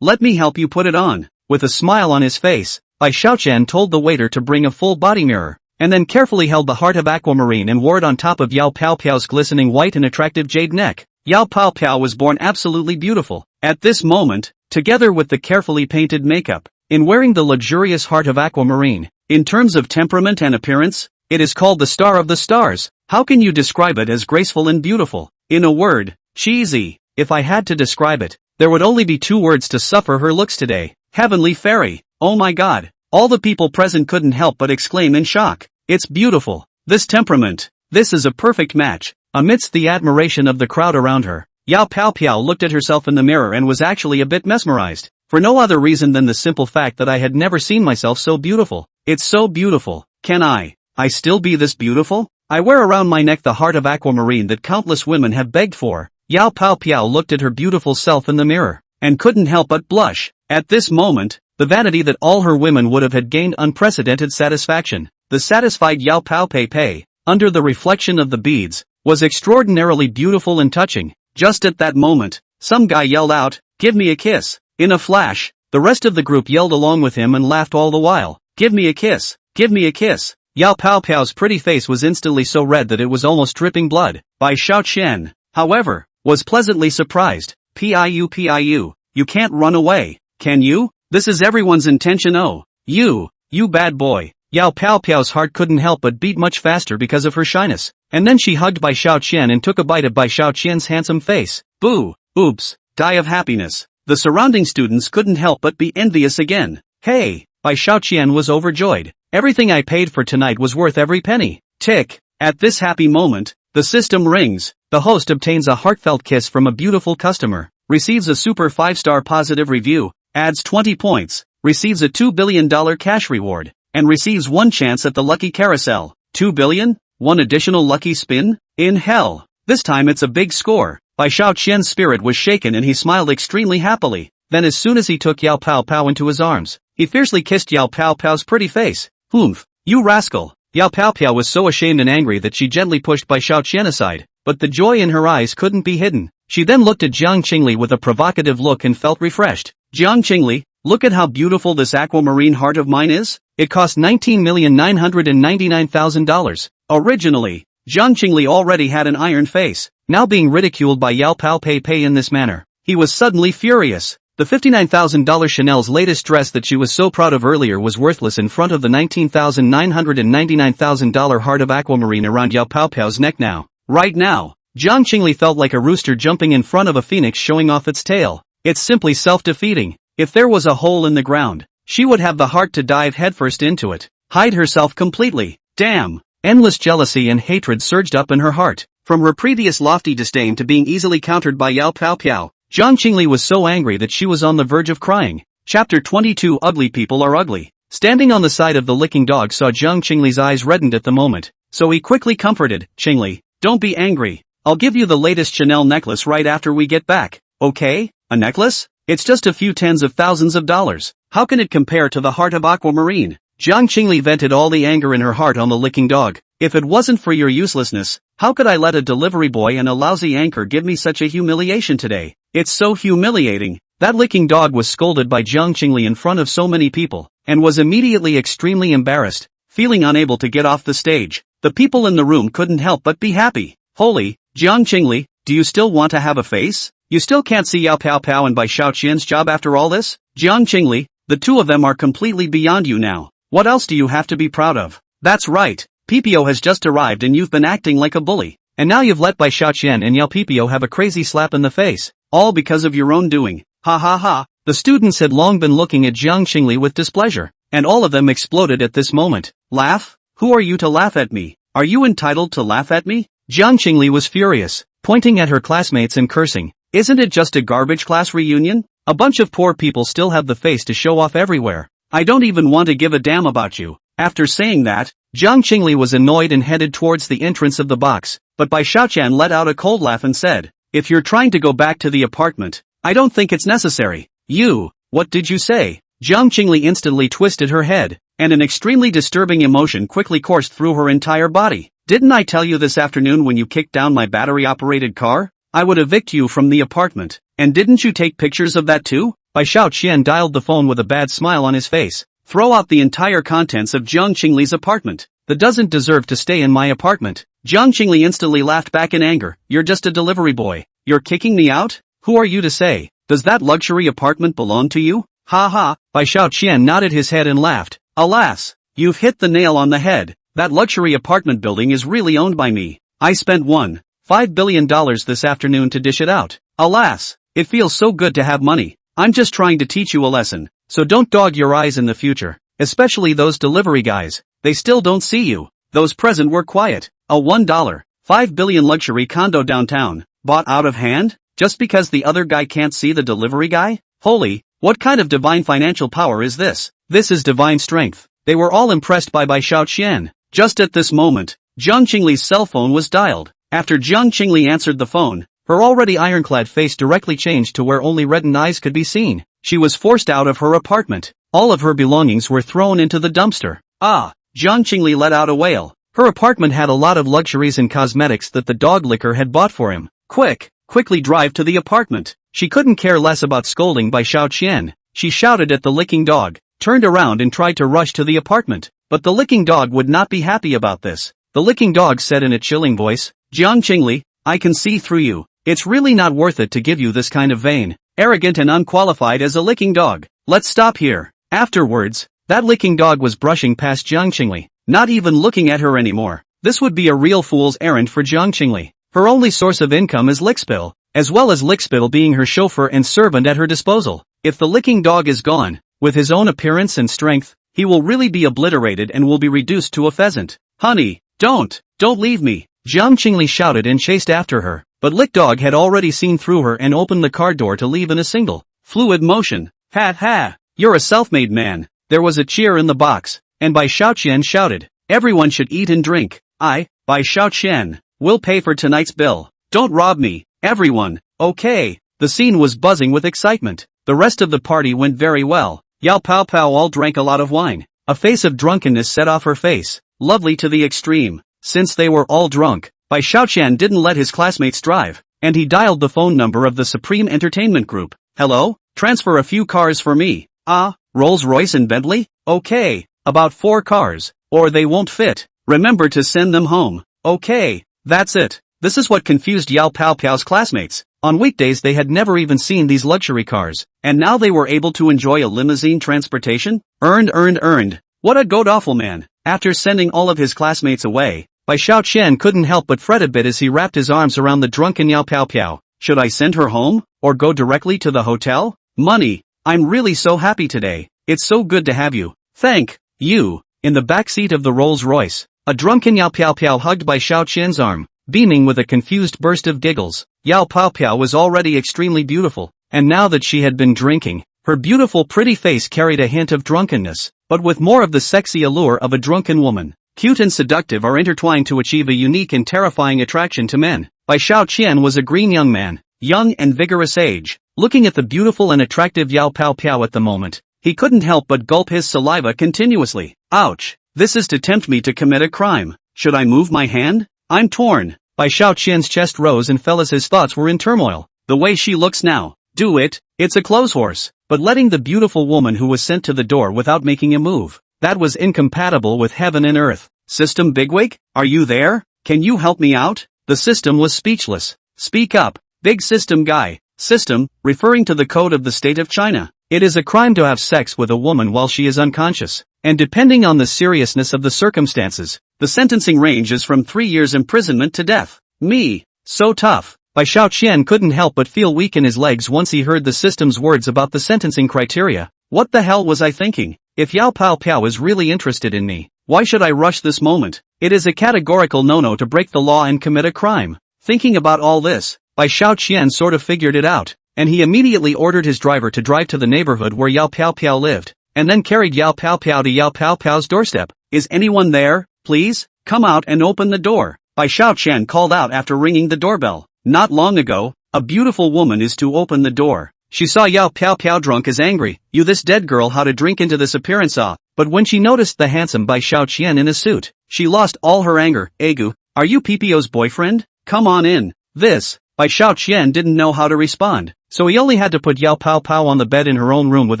let me help you put it on. With a smile on his face, Bai Xiaoqian told the waiter to bring a full body mirror, and then carefully held the Heart of Aquamarine and wore it on top of Yao Pao Piao's glistening white and attractive jade neck. Yao Pao Piao was born absolutely beautiful. At this moment, together with the carefully painted makeup, in wearing the luxurious Heart of Aquamarine, in terms of temperament and appearance, it is called the star of the stars. How can you describe it as graceful and beautiful? In a word, cheesy. If I had to describe it, there would only be two words to suffer her looks today. Heavenly fairy. Oh my god. All the people present couldn't help but exclaim in shock. It's beautiful. This temperament. This is a perfect match. Amidst the admiration of the crowd around her, Yao Pao Piao looked at herself in the mirror and was actually a bit mesmerized, for no other reason than the simple fact that I had never seen myself so beautiful. It's so beautiful. Can I still be this beautiful? I wear around my neck the Heart of Aquamarine that countless women have begged for. Yao Pao Piao looked at her beautiful self in the mirror, and couldn't help but blush. At this moment, the vanity that all her women would have had gained unprecedented satisfaction. The satisfied Yao Pao Pei, under the reflection of the beads, was extraordinarily beautiful and touching. Just at that moment, some guy yelled out, "Give me a kiss." In a flash, the rest of the group yelled along with him and laughed all the while. "Give me a kiss, give me a kiss." Yao Pao Piao's pretty face was instantly so red that it was almost dripping blood. Bai Xiaoqian, however, was pleasantly surprised. Piu, you can't run away, can you? This is everyone's intention. Oh, you bad boy. Yao Pao Piao's heart couldn't help but beat much faster because of her shyness, and then she hugged Bai Xiaoqian and took a bite of Bai Xiaoqian's handsome face. Boo! Oops! Die of happiness. The surrounding students couldn't help but be envious again. Hey! Bai Xiaoqian was overjoyed. Everything I paid for tonight was worth every penny. Tick! At this happy moment, the system rings. The host obtains a heartfelt kiss from a beautiful customer, receives a super 5-star positive review, adds 20 points, receives a $2 billion cash reward, and receives one chance at the lucky carousel. 2 billion? One additional lucky spin? In hell! This time it's a big score. Bai Xiaoqian's spirit was shaken and he smiled extremely happily. Then as soon as he took Yao Pao Pao into his arms, he fiercely kissed Yao Pao Pao's pretty face. Humph! You rascal! Yao Pao Pao was so ashamed and angry that she gently pushed Bai Xiaoqian aside, but the joy in her eyes couldn't be hidden. She then looked at Jiang Qingli with a provocative look and felt refreshed. Jiang Qingli, look at how beautiful this aquamarine heart of mine is. It cost $19,999,000. Originally, Jiang Qingli already had an iron face. Now being ridiculed by Yao Pao Pei in this manner, he was suddenly furious. The $59,000 Chanel's latest dress that she was so proud of earlier was worthless in front of the $19,999,000 heart of aquamarine around Yao Pao Pao's neck now. Right now, Jiang Qingli felt like a rooster jumping in front of a phoenix showing off its tail. It's simply self-defeating. If there was a hole in the ground, she would have the heart to dive headfirst into it, hide herself completely. Damn! Endless jealousy and hatred surged up in her heart. From her previous lofty disdain to being easily countered by Yao Pao Piao, Jiang Qingli was so angry that she was on the verge of crying. Chapter 22 Ugly people are ugly. Standing on the side of the licking dog saw Jiang Qingli's eyes reddened at the moment, so he quickly comforted, "Qingli, don't be angry. I'll give you the latest Chanel necklace right after we get back, okay? A necklace? It's just a few tens of thousands of dollars. How can it compare to the heart of aquamarine?" Jiang Qingli vented all the anger in her heart on the licking dog. "If it wasn't for your uselessness, how could I let a delivery boy and a lousy anchor give me such a humiliation today? It's so humiliating." That licking dog was scolded by Jiang Qingli in front of so many people, and was immediately extremely embarrassed, feeling unable to get off the stage. The people in the room couldn't help but be happy. "Holy, Jiang Qingli, do you still want to have a face? You still can't see Yao Pao Pao and Bai Xiaoqian's job after all this? Jiang Qingli, the two of them are completely beyond you now. What else do you have to be proud of? That's right, PPO has just arrived and you've been acting like a bully. And now you've let Bai Xiaoqian and Yao PPO have a crazy slap in the face. All because of your own doing. Ha ha ha. The students had long been looking at Jiang Qingli with displeasure, and all of them exploded at this moment. Laugh? Who are you to laugh at me? Are you entitled to laugh at me? Jiang Qingli was furious, pointing at her classmates and cursing. Isn't it just a garbage class reunion? A bunch of poor people still have the face to show off everywhere. I don't even want to give a damn about you. After saying that, Jiang Qingli was annoyed and headed towards the entrance of the box, but Bai Xiaoqian let out a cold laugh and said, if you're trying to go back to the apartment, I don't think it's necessary. You, what did you say? Jiang Qingli instantly twisted her head, and an extremely disturbing emotion quickly coursed through her entire body. Didn't I tell you this afternoon when you kicked down my battery-operated car? I would evict you from the apartment, and didn't you take pictures of that too? Bai Xiaoqian dialed the phone with a bad smile on his face. Throw out the entire contents of Jiang Qingli's apartment. That doesn't deserve to stay in my apartment. Jiang Qingli instantly laughed back in anger. You're just a delivery boy. You're kicking me out? Who are you to say? Does that luxury apartment belong to you? Ha ha. Bai Xiaoqian nodded his head and laughed. Alas, you've hit the nail on the head. That luxury apartment building is really owned by me. I spent $1.5 billion this afternoon to dish it out. Alas, it feels so good to have money. I'm just trying to teach you a lesson, so don't dog your eyes in the future, especially those delivery guys. They still don't see you. Those present were quiet. A $1.5 billion luxury condo downtown, bought out of hand, just because the other guy can't see the delivery guy? Holy, what kind of divine financial power is this? This is divine strength. They were all impressed by Bai Xiaoqian. Just at this moment, Jiang Qingli's cell phone was dialed. After Jiang Qingli answered the phone, her already ironclad face directly changed to where only reddened eyes could be seen. She was forced out of her apartment. All of her belongings were thrown into the dumpster. Ah, Jiang Qingli let out a wail. Her apartment had a lot of luxuries and cosmetics that the dog licker had bought for him. Quickly drive to the apartment. She couldn't care less about scolding Bai Xiaoqian. She shouted at the licking dog, turned around and tried to rush to the apartment. But the licking dog would not be happy about this. The licking dog said in a chilling voice, Jiang Qingli, I can see through you. It's really not worth it to give you this kind of vain, arrogant and unqualified as a licking dog. Let's stop here. Afterwards, that licking dog was brushing past Jiang Qingli, not even looking at her anymore. This would be a real fool's errand for Jiang Qingli. Her only source of income is Lickspill, as well as Lickspill being her chauffeur and servant at her disposal. If the licking dog is gone, with his own appearance and strength, he will really be obliterated and will be reduced to a pheasant. Honey, don't leave me. Jiang Qingli shouted and chased after her, but Lick Dog had already seen through her and opened the car door to leave in a single, fluid motion. Ha ha, you're a self-made man. There was a cheer in the box, and Bai Xiaoqian shouted, everyone should eat and drink. Bai Xiaoqian, will pay for tonight's bill. Don't rob me, everyone. Okay. The scene was buzzing with excitement. The rest of the party went very well. Yao Pao Pao all drank a lot of wine. A face of drunkenness set off her face, lovely to the extreme. Since they were all drunk, Bai Xiaoqian didn't let his classmates drive, and he dialed the phone number of the Supreme Entertainment Group. Hello? Transfer a few cars for me. Ah, Rolls-Royce and Bentley? Okay, about 4 cars, or they won't fit. Remember to send them home. Okay, that's it. This is what confused Yao Pao Pao's classmates. On weekdays they had never even seen these luxury cars, and now they were able to enjoy a limousine transportation? Earned. What a god-awful man. After sending all of his classmates away, Bai Xiaoqian couldn't help but fret a bit as he wrapped his arms around the drunken Yao Pao Pao. Should I send her home, or go directly to the hotel? Money. I'm really so happy today. It's so good to have you. Thank you. In the back seat of the Rolls-Royce, a drunken Yao Pao Pao hugged Bai Xiaoqian's arm, beaming with a confused burst of giggles. Yao Pao Pao was already extremely beautiful, and now that she had been drinking, her beautiful pretty face carried a hint of drunkenness, but with more of the sexy allure of a drunken woman. Cute and seductive are intertwined to achieve a unique and terrifying attraction to men. Bai Xiaoqian was a green young man, young and vigorous age. Looking at the beautiful and attractive Yao Pao Pao at the moment, he couldn't help but gulp his saliva continuously. Ouch! This is to tempt me to commit a crime. Should I move my hand? I'm torn. Bai Xiaoqian's chest rose and fell as his thoughts were in turmoil. The way she looks now. Do it. It's a clothes horse. But letting the beautiful woman who was sent to the door without making a move, that was incompatible with heaven and earth. System bigwig? Are you there? Can you help me out? The system was speechless. Speak up, big system guy. System, referring to the code of the state of China. It is a crime to have sex with a woman while she is unconscious, and depending on the seriousness of the circumstances, the sentencing range is from 3 years imprisonment to death. Me, so tough. Bai Xiaoqian couldn't help but feel weak in his legs once he heard the system's words about the sentencing criteria. What the hell was I thinking? If Yao Pao Pao is really interested in me, why should I rush this moment? It is a categorical no-no to break the law and commit a crime. Thinking about all this, Bai Xiaoqian sort of figured it out, and he immediately ordered his driver to drive to the neighborhood where Yao Pao Pao lived, and then carried Yao Pao Pao to Yao Pao Pao's doorstep. Is anyone there? Please, come out and open the door. Bai Xiaoqian called out after ringing the doorbell. Not long ago, a beautiful woman is to open the door. She saw Yao Pao Pao drunk as angry. You this dead girl, how to drink into this appearance But when she noticed the handsome Bai Xiaoqian in a suit, she lost all her anger. Egu, are you PPO's boyfriend? Come on in. This, Bai Xiaoqian didn't know how to respond, so he only had to put Yao Pao Pao on the bed in her own room with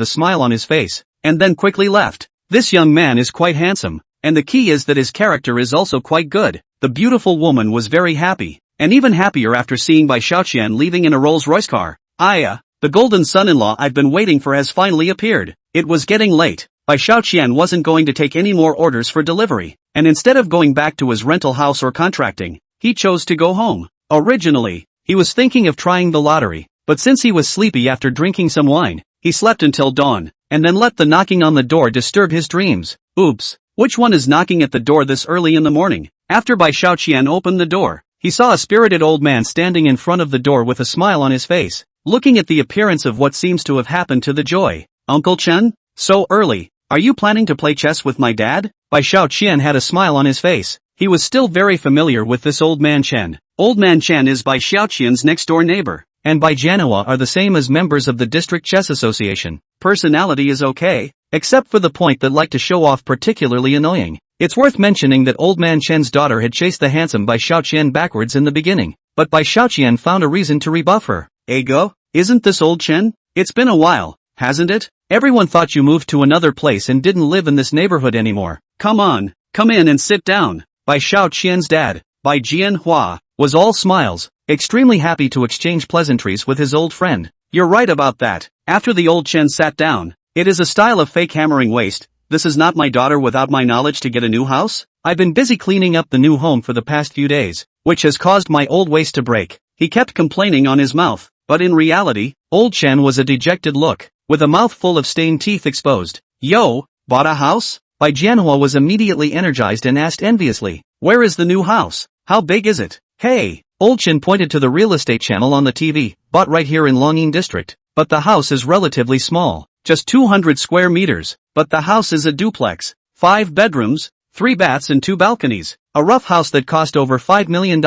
a smile on his face, and then quickly left. This young man is quite handsome, and the key is that his character is also quite good. The beautiful woman was very happy, and even happier after seeing Bai Xiaoqian leaving in a Rolls-Royce car. Aya, the golden son-in-law I've been waiting for has finally appeared. It was getting late. Bai Xiaoqian wasn't going to take any more orders for delivery, and instead of going back to his rental house or contracting, he chose to go home. Originally, he was thinking of trying the lottery, but since he was sleepy after drinking some wine, he slept until dawn, and then let the knocking on the door disturb his dreams. Oops, which one is knocking at the door this early in the morning? After Bai Xiaoqian opened the door, he saw a spirited old man standing in front of the door with a smile on his face, looking at the appearance of what seems to have happened to the joy. Uncle Chen? So early, are you planning to play chess with my dad? Bai Xiaoqian had a smile on his face. He was still very familiar with this old man Chen. Old man Chen is Bai Xiaoqian's next-door neighbor, and Bai Jianhua are the same as members of the District Chess Association. Personality is okay, except for the point that like to show off particularly annoying. It's worth mentioning that old man Chen's daughter had chased the handsome Bai Xiaoqian backwards in the beginning, but Bai Xiaoqian found a reason to rebuff her. Ego, isn't this old Chen? It's been a while, hasn't it? Everyone thought you moved to another place and didn't live in this neighborhood anymore. Come on, come in and sit down. Bai Xiaoqian's dad, Bai Jianhua, was all smiles, extremely happy to exchange pleasantries with his old friend. You're right about that. After the old Chen sat down, it is a style of fake hammering waist. This is not my daughter without my knowledge to get a new house? I've been busy cleaning up the new home for the past few days, which has caused my old waist to break. He kept complaining on his mouth, but in reality, old Chen was a dejected look, with a mouth full of stained teeth exposed. Yo, bought a house? Bai Jianhua was immediately energized and asked enviously, where is the new house? How big is it? Hey, old Chen pointed to the real estate channel on the TV, bought right here in Longyin District, but the house is relatively small, just 200 square meters, but the house is a duplex, 5 bedrooms, 3 baths and 2 balconies, a rough house that cost over $5 million.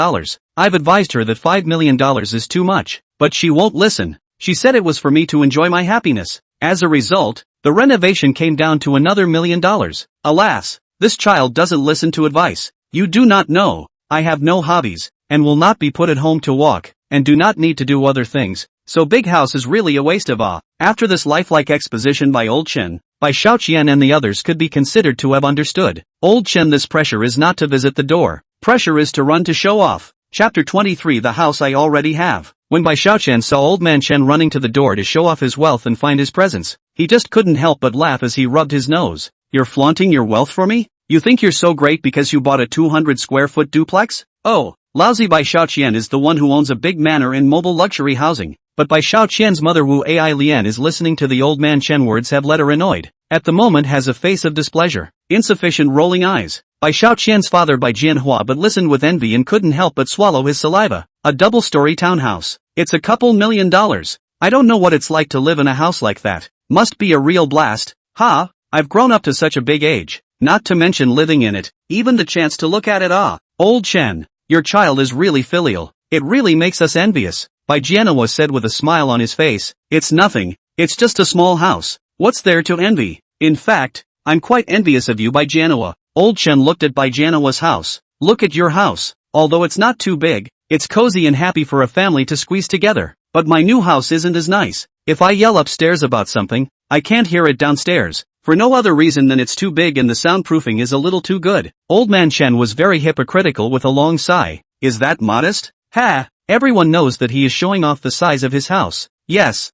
I've advised her that $5 million is too much, but she won't listen. She said it was for me to enjoy my happiness. As a result, the renovation came down to another $1 million. Alas, this child doesn't listen to advice. You do not know, I have no hobbies, and will not be put at home to walk, and do not need to do other things, so big house is really a waste of After this lifelike exposition by old Chen, Bai Xiaoqian and the others could be considered to have understood. Old Chen, this pressure is not to visit the door. Pressure is to run to show off. Chapter 23, the house I already have. When Bai Xiaoqian saw old man Chen running to the door to show off his wealth and find his presents, he just couldn't help but laugh as he rubbed his nose. You're flaunting your wealth for me? You think you're so great because you bought a 200 square foot duplex? Oh, lousy Bai Xiaoqian is the one who owns a big manor in mobile luxury housing. But Bai Xiaoqian's mother Wu Ai Lian is listening to the old man Chen words have let her annoyed. At the moment has a face of displeasure, insufficient rolling eyes. Bai Xiaoqian's father Bai Jianhua but listened with envy and couldn't help but swallow his saliva. A double-story townhouse. It's a couple $1 million. I don't know what it's like to live in a house like that. Must be a real blast. I've grown up to such a big age, not to mention living in it, even the chance to look at it. Old Chen, your child is really filial. It really makes us envious. Bai Jianhua said with a smile on his face. It's nothing, it's just a small house. What's there to envy? In fact, I'm quite envious of you, Bai Jianhua. Old Chen looked at Bai Jianhua's house. Look at your house. Although it's not too big, it's cozy and happy for a family to squeeze together. But my new house isn't as nice. If I yell upstairs about something, I can't hear it downstairs, for no other reason than it's too big and the soundproofing is a little too good. Old man Chen was very hypocritical with a long sigh. Is that modest? Everyone knows that he is showing off the size of his house. Yes,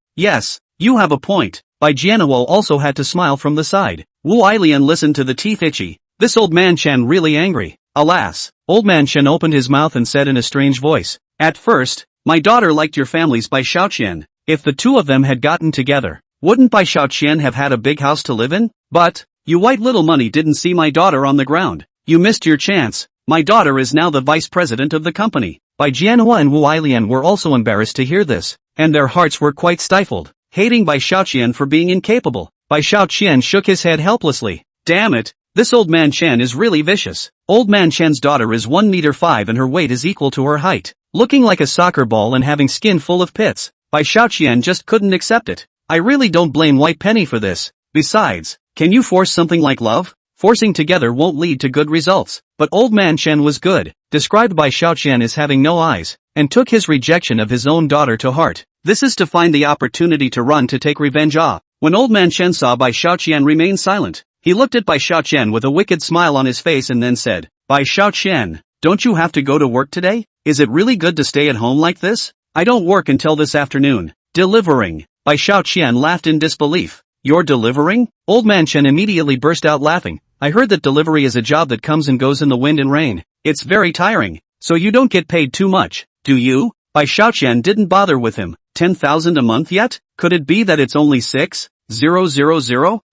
you have a point. Bai Jianhuo also had to smile from the side. Wu Ailian listened to the teeth itchy. This old man Chen really angry. Alas, old man Chen opened his mouth and said in a strange voice. At first, my daughter liked your families Bai Xiaoqian. If the two of them had gotten together, wouldn't Bai Xiaoqian have had a big house to live in? But, you white little money didn't see my daughter on the ground. You missed your chance. My daughter is now the vice president of the company. Bai Jianhua and Wu Ailian were also embarrassed to hear this, and their hearts were quite stifled, hating Bai Xiaoqian for being incapable. Bai Xiaoqian shook his head helplessly. Damn it, this old man Chen is really vicious. Old man Chen's daughter is 1 meter 5 and her weight is equal to her height. Looking like a soccer ball and having skin full of pits. Bai Xiaoqian just couldn't accept it. I really don't blame White Penny for this. Besides, can you force something like love? Forcing together won't lead to good results. But old man Chen was good, described Bai Xiaoqian as having no eyes, and took his rejection of his own daughter to heart. This is to find the opportunity to run to take revenge. When old man Chen saw Bai Xiaoqian remain silent, he looked at Bai Xiaoqian with a wicked smile on his face and then said, Bai Xiaoqian, don't you have to go to work today? Is it really good to stay at home like this? I don't work until this afternoon. Delivering. Bai Xiaoqian laughed in disbelief. You're delivering? Old man Chen immediately burst out laughing. I heard that delivery is a job that comes and goes in the wind and rain. It's very tiring. So you don't get paid too much, do you? Bai Xiaoqian didn't bother with him. 10,000 a month yet? Could it be that it's only 6,000?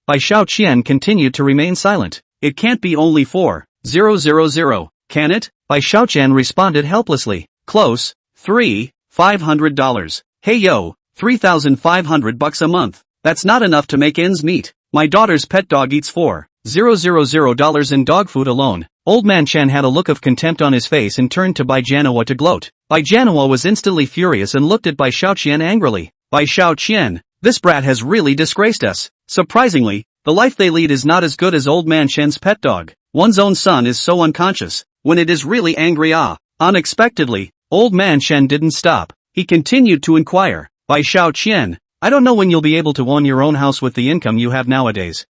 Bai Xiaoqian continued to remain silent. It can't be only 4,000, can it? Bai Xiaoqian responded helplessly. Close. $3,500. Hey yo, $3,500 a month. That's not enough to make ends meet. My daughter's pet dog eats $4,000 in dog food alone. Old man Chen had a look of contempt on his face and turned to Bai Jianhua to gloat. Bai Jianhua was instantly furious and looked at Bai Xiaoqian angrily. Bai Xiaoqian, this brat has really disgraced us. Surprisingly, the life they lead is not as good as old man Chen's pet dog. One's own son is so unconscious, when it is really angry. Unexpectedly, old man Chen didn't stop. He continued to inquire. Bai Xiaoqian, I don't know when you'll be able to own your own house with the income you have nowadays.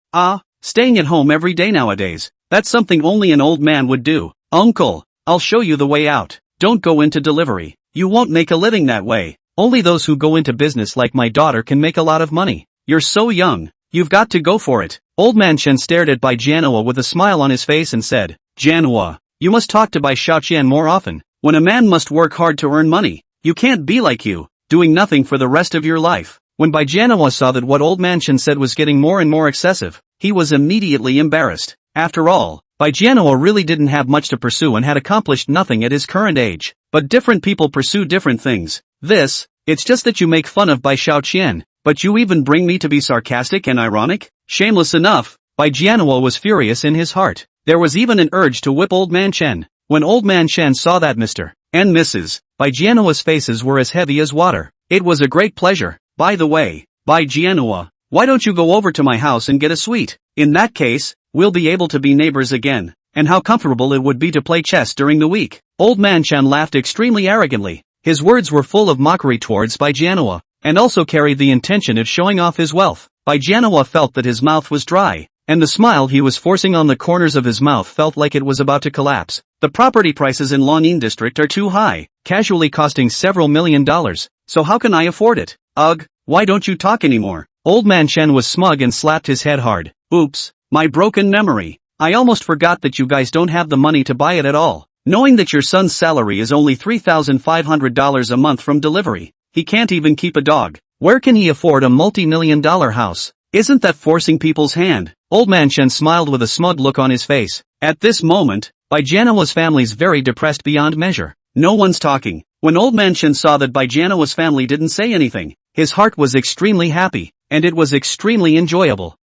Staying at home every day nowadays. That's something only an old man would do. Uncle, I'll show you the way out. Don't go into delivery. You won't make a living that way. Only those who go into business like my daughter can make a lot of money. You're so young. You've got to go for it. Old man Chen stared at Bai Jianhua with a smile on his face and said, Jianhua, you must talk to Bai Xiaoqian more often. When a man must work hard to earn money, you can't be like you, doing nothing for the rest of your life. When Bai Jianhua saw that what old man Chen said was getting more and more excessive, he was immediately embarrassed. After all, Bai Jianhua really didn't have much to pursue and had accomplished nothing at his current age. But different people pursue different things. It's just that you make fun of Bai Xiaoqian, but you even bring me to be sarcastic and ironic? Shameless enough. Bai Jianhua was furious in his heart. There was even an urge to whip old man Chen. When old man Chen saw that Mr. and Mrs. Bai Jianhua's faces were as heavy as water. It was a great pleasure. By the way, Bai Jianhua, why don't you go over to my house and get a suite? In that case, we'll be able to be neighbors again. And how comfortable it would be to play chess during the week. Old man Chen laughed extremely arrogantly. His words were full of mockery towards Bai Jianhua, and also carried the intention of showing off his wealth. Bai Jianhua felt that his mouth was dry, and the smile he was forcing on the corners of his mouth felt like it was about to collapse. The property prices in Longying district are too high, casually costing several $1,000,000. So how can I afford it? Ugh, why don't you talk anymore? Old man Chen was smug and slapped his head hard. Oops, my broken memory. I almost forgot that you guys don't have the money to buy it at all. Knowing that your son's salary is only $3,500 a month from delivery, he can't even keep a dog. Where can he afford a multi-million-dollar house? Isn't that forcing people's hand? Old man Chen smiled with a smug look on his face. At this moment, Bai Jianhua's family's very depressed beyond measure. No one's talking. When old man Chen saw that Bai Jianhua's family didn't say anything, his heart was extremely happy, and it was extremely enjoyable.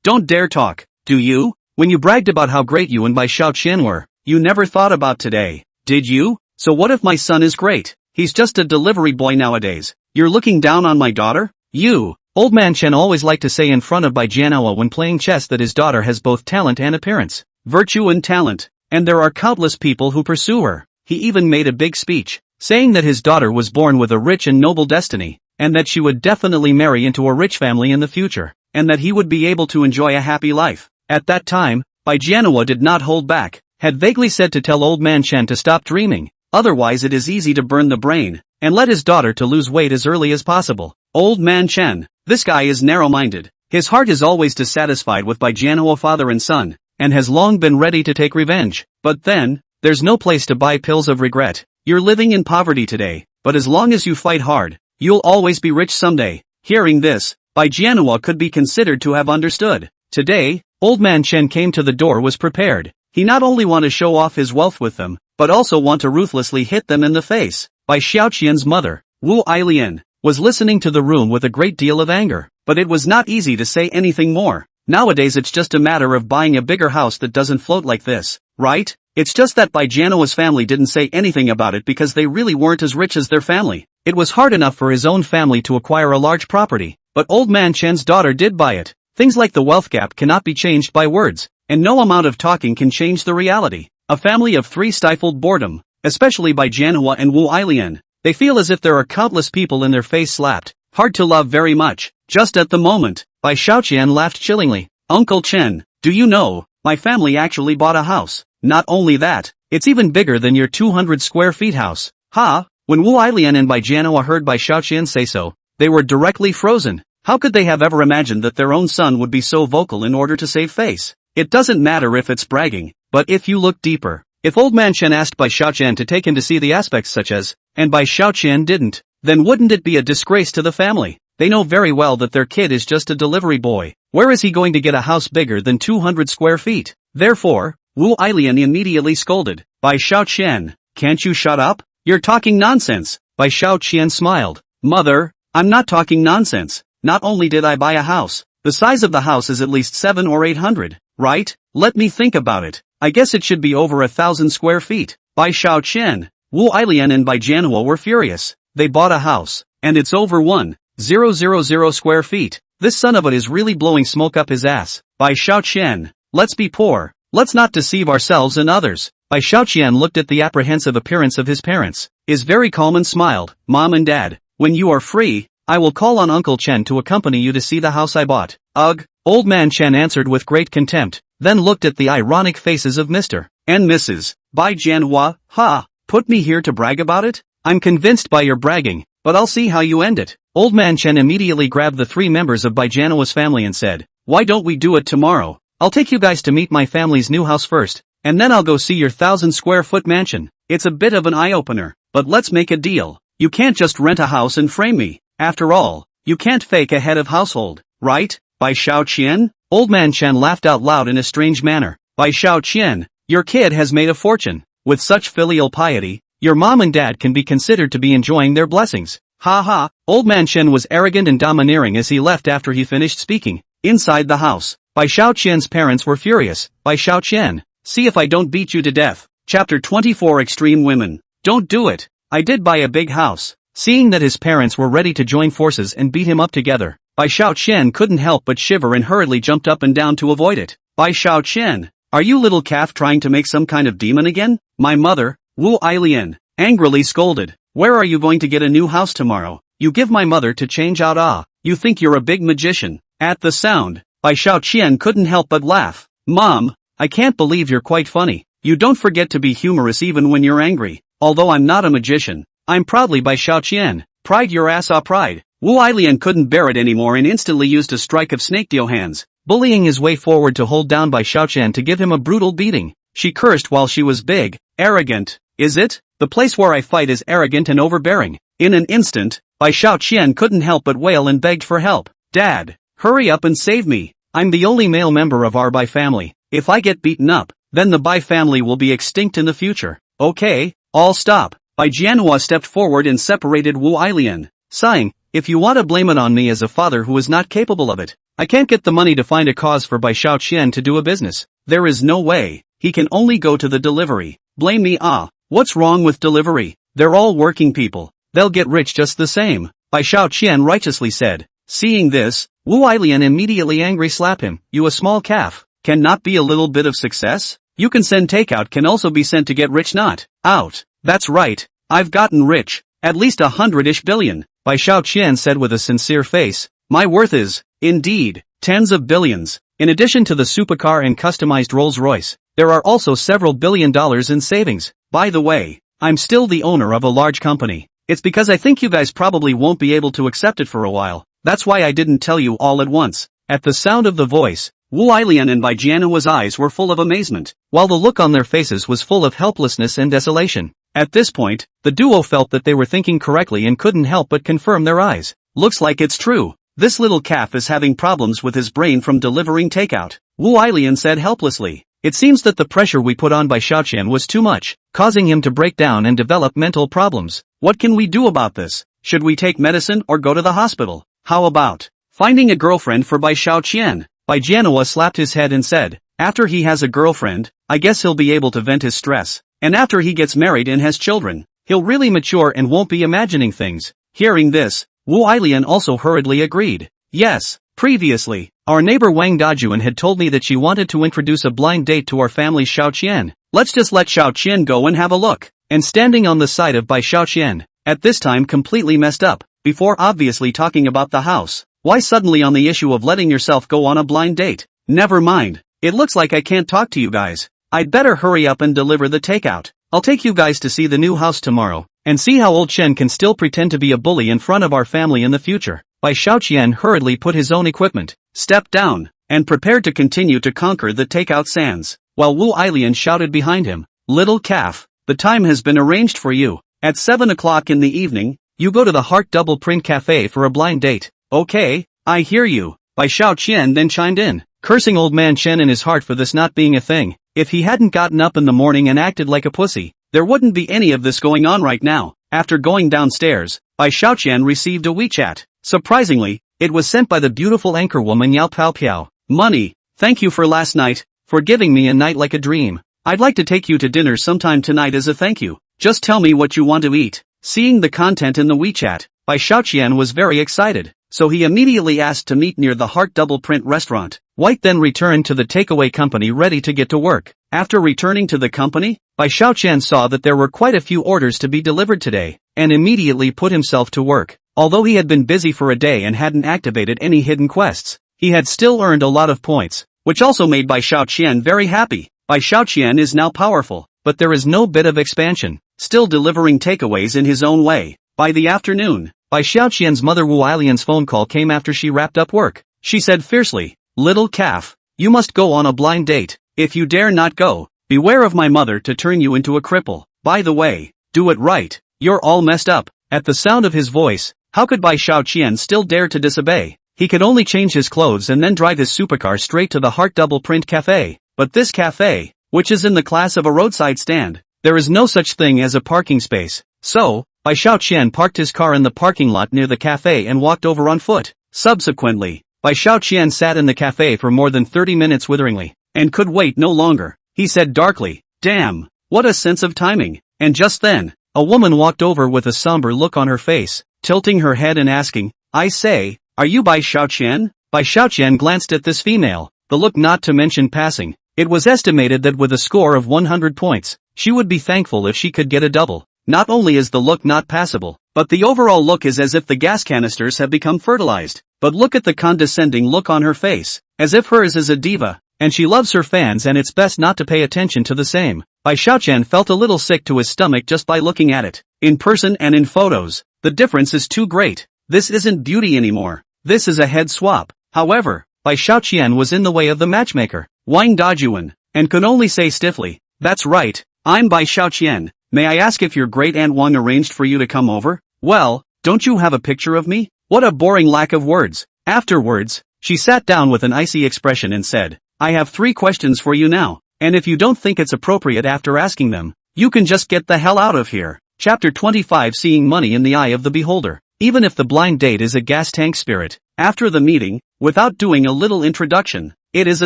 Don't dare talk, do you? When you bragged about how great you and Bai Xiaoqian were, you never thought about today, did you? So what if my son is great? He's just a delivery boy nowadays. You're looking down on my daughter? You. Old man Chen always liked to say in front of Bai Jianhua when playing chess that his daughter has both talent and appearance, virtue and talent, and there are countless people who pursue her. He even made a big speech, saying that his daughter was born with a rich and noble destiny, and that she would definitely marry into a rich family in the future, and that he would be able to enjoy a happy life. At that time, Bai Jianhua did not hold back, had vaguely said to tell old man Chen to stop dreaming. otherwise it is easy to burn the brain, and let his daughter to lose weight as early as possible. Old man Chen. This guy is narrow-minded. His heart is always dissatisfied with Bai Jianhua father and son, and has long been ready to take revenge. But then, there's no place to buy pills of regret. You're living in poverty today, but as long as you fight hard, you'll always be rich someday. Hearing this, Bai Jianhua could be considered to have understood. Today, old man Chen came to the door was prepared. He not only want to show off his wealth with them, but also want to ruthlessly hit them in the face. Bai Xiaoqian's mother, Wu Ailian, was listening to the room with a great deal of anger, but it was not easy to say anything more. Nowadays it's just a matter of buying a bigger house that doesn't float like this, right? It's just that Bai Jianhua's family didn't say anything about it because they really weren't as rich as their family. It was hard enough for his own family to acquire a large property, but old man Chen's daughter did buy it. Things like the wealth gap cannot be changed by words, and no amount of talking can change the reality. A family of three stifled boredom, especially Bai Jianhua and Wu Ailian. They feel as if there are countless people in their face slapped, hard to love very much. Just at the moment, Bai Xiaoqian laughed chillingly. Uncle Chen, do you know, my family actually bought a house. Not only that, it's even bigger than your 200 square feet house. Ha! When Wu Ailian and Bai Jianhua heard Bai Xiaoqian say so, they were directly frozen. How could they have ever imagined that their own son would be so vocal in order to save face? It doesn't matter if it's bragging, but if you look deeper. If old man Chen asked Bai Xiaoqian to take him to see the aspects such as, and Bai Xiaoqian didn't, then wouldn't it be a disgrace to the family? They know very well that their kid is just a delivery boy. Where is he going to get a house bigger than 200 square feet? Therefore, Wu Ailian immediately scolded. Bai Xiaoqian, can't you shut up? You're talking nonsense. Bai Xiaoqian smiled. Mother, I'm not talking nonsense. Not only did I buy a house, the size of the house is at least 700 or 800, right? Let me think about it. I guess it should be over 1,000 square feet. Bai Xiaoqian, Wu Ailian and Bai Jianhua were furious. They bought a house, and it's over 1,000 square feet. This son of a is really blowing smoke up his ass. Bai Xiaoqian, let's be poor. Let's not deceive ourselves and others. Bai Xiaoqian looked at the apprehensive appearance of his parents, is very calm and smiled. Mom and Dad, when you are free, I will call on Uncle Chen to accompany you to see the house I bought. Ugh, old man Chen answered with great contempt, then looked at the ironic faces of Mr. and Mrs. Bai Jianhua. Ha, put me here to brag about it? I'm convinced by your bragging, but I'll see how you end it. Old man Chen immediately grabbed the three members of Bai Jianhua's family and said, why don't we do it tomorrow? I'll take you guys to meet my family's new house first, and then I'll go see your 1,000 square foot mansion. It's a bit of an eye-opener, but let's make a deal. You can't just rent a house and frame me. After all, you can't fake a head of household, right? Bai Xiaoqian? Old man Chen laughed out loud in a strange manner. Bai Xiaoqian, your kid has made a fortune. With such filial piety, your mom and dad can be considered to be enjoying their blessings. Ha ha, old man Chen was arrogant and domineering as he left after he finished speaking. Inside the house, Bai Xiaoqian's parents were furious. Bai Xiaoqian, see if I don't beat you to death. Chapter 24 Extreme Women. Don't do it. I did buy a big house. Seeing that his parents were ready to join forces and beat him up together, Bai Xiaoqian couldn't help but shiver and hurriedly jumped up and down to avoid it. Bai Xiaoqian, are you little calf trying to make some kind of demon again? My mother, Wu Ailian, angrily scolded. Where are you going to get a new house tomorrow? You give my mother to change out. Ah, you think you're a big magician. At the sound, Bai Xiaoqian couldn't help but laugh. Mom, I can't believe you're quite funny. You don't forget to be humorous even when you're angry. Although I'm not a magician, I'm proudly Bai Xiaoqian. Pride your ass ah pride. Wu Ailian couldn't bear it anymore and instantly used a strike of snake-deal hands, bullying his way forward to hold down Bai Xiaoqian to give him a brutal beating. She cursed while she was big. Arrogant, is it? The place where I fight is arrogant and overbearing. In an instant, Bai Xiaoqian couldn't help but wail and begged for help. Dad, hurry up and save me. I'm the only male member of our Bai family. If I get beaten up, then the Bai family will be extinct in the future. Okay, I'll stop. Bai Jianhua stepped forward and separated Wu Ailian, sighing, if you want to blame it on me as a father who is not capable of it, I can't get the money to find a cause for Bai Xiaoqian to do a business. There is no way. He can only go to the delivery. Blame me ah. What's wrong with delivery? They're all working people. They'll get rich just the same. Bai Xiaoqian righteously said. Seeing this, Wu Ailian immediately angry slap him. You a small calf. Can not be a little bit of success? You can send takeout can also be sent to get rich not out. That's right. I've gotten rich. At least 100-ish billion. Bai Xiaoqian said with a sincere face. My worth is, indeed, tens of billions. In addition to the supercar and customized Rolls-Royce, there are also several $1 billion in savings. By the way, I'm still the owner of a large company. It's because I think you guys probably won't be able to accept it for a while. That's why I didn't tell you all at once. At the sound of the voice, Wu Ailian and Bai Jianhua's eyes were full of amazement, while the look on their faces was full of helplessness and desolation. At this point, the duo felt that they were thinking correctly and couldn't help but confirm their eyes. Looks like it's true. This little calf is having problems with his brain from delivering takeout, Wu Ailian said helplessly. It seems that the pressure we put on by Xiaoqian was too much, causing him to break down and develop mental problems. What can we do about this? Should we take medicine or go to the hospital? How about finding a girlfriend for Bai Xiaoqian? Bai Jianhua slapped his head and said, after he has a girlfriend, I guess he'll be able to vent his stress. And after he gets married and has children, he'll really mature and won't be imagining things. Hearing this, Wu Ailian also hurriedly agreed. Yes, previously, our neighbor Wang Dajuan had told me that she wanted to introduce a blind date to our family's Xiaoqian. Let's just let Xiaoqian go and have a look. And standing on the side of Bai Xiaoqian, at this time completely messed up, before obviously talking about the house. Why suddenly on the issue of letting yourself go on a blind date? Never mind, it looks like I can't talk to you guys. I'd better hurry up and deliver the takeout. I'll take you guys to see the new house tomorrow, and see how old Chen can still pretend to be a bully in front of our family in the future. Bai Xiaoqian hurriedly put his own equipment, stepped down, and prepared to continue to conquer the takeout sands, while Wu Ailian shouted behind him, little calf, the time has been arranged for you. At 7 o'clock in the evening, you go to the Heart Double Print Cafe for a blind date. Okay, I hear you. Bai Xiaoqian then chimed in, cursing old man Chen in his heart for this not being a thing. If he hadn't gotten up in the morning and acted like a pussy, there wouldn't be any of this going on right now. After going downstairs, Bai Xiaoqian received a WeChat. Surprisingly, it was sent by the beautiful anchorwoman Yao Piao Piao. Money, thank you for last night, for giving me a night like a dream. I'd like to take you to dinner sometime tonight as a thank you. Just tell me what you want to eat. Seeing the content in the WeChat, Bai Xiaoqian was very excited, so he immediately asked to meet near the Heart Double Print restaurant. White then returned to the takeaway company ready to get to work. After returning to the company, Bai Xiaoqian saw that there were quite a few orders to be delivered today, and immediately put himself to work. Although he had been busy for a day and hadn't activated any hidden quests, he had still earned a lot of points, which also made Bai Xiaoqian very happy. Bai Xiaoqian is now powerful, but there is no bit of expansion, still delivering takeaways in his own way. By the afternoon, Bai Xiaoqian's mother Wu Ailian's phone call came after she wrapped up work. She said fiercely, little calf, you must go on a blind date. If you dare not go, beware of my mother to turn you into a cripple. By the way, do it right, you're all messed up. At the sound of his voice, how could Bai Xiaoqian still dare to disobey? He could only change his clothes and then drive his supercar straight to the Heart Double Print Cafe. But this cafe, which is in the class of a roadside stand, there is no such thing as a parking space. So, Bai Xiaoqian parked his car in the parking lot near the cafe and walked over on foot. Subsequently, Bai Xiaoqian sat in the cafe for more than 30 minutes witheringly, and could wait no longer. He said darkly, damn, what a sense of timing. And just then, a woman walked over with a somber look on her face, tilting her head and asking, I say, are you Bai Xiaoqian? Bai Xiaoqian glanced at this female, the look not to mention passing. It was estimated that with a score of 100 points, she would be thankful if she could get a double. Not only is the look not passable, but the overall look is as if the gas canisters have become fertilized. But look at the condescending look on her face, as if hers is a diva, and she loves her fans and it's best not to pay attention to the same. Bai Xiaoqian felt a little sick to his stomach just by looking at it. In person and in photos, the difference is too great. This isn't beauty anymore. This is a head swap. However, Bai Xiaoqian was in the way of the matchmaker, Wang Dajuan, and could only say stiffly, that's right, I'm Bai Xiaoqian. May I ask if your great aunt Wang arranged for you to come over? Well, don't you have a picture of me? What a boring lack of words. Afterwards, she sat down with an icy expression and said, I have 3 questions for you now, and if you don't think it's appropriate after asking them, you can just get the hell out of here. Chapter 25 Seeing Money in the Eye of the Beholder. Even if the blind date is a gas tank spirit, after the meeting, without doing a little introduction, it is a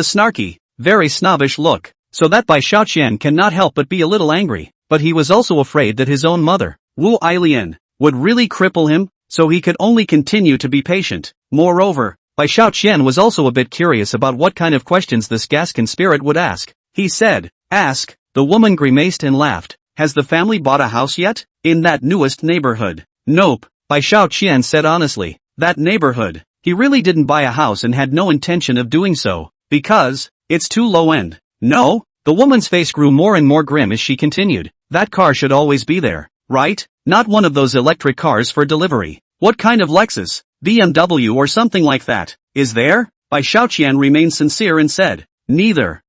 snarky, very snobbish look, so that Bai Xiaoqian cannot help but be a little angry. But he was also afraid that his own mother, Wu Ailian, would really cripple him, so he could only continue to be patient. Moreover, Bai Xiaoqian was also a bit curious about what kind of questions this Gascon spirit would ask. He said, ask. The woman grimaced and laughed. Has the family bought a house yet? In that newest neighborhood? Nope, Bai Xiaoqian said honestly. That neighborhood. He really didn't buy a house and had no intention of doing so, because it's too low end. No? The woman's face grew more and more grim as she continued. That car should always be there, right? Not one of those electric cars for delivery. What kind of Lexus, BMW or something like that, is there? Bai Xiaoqian remained sincere and said, neither.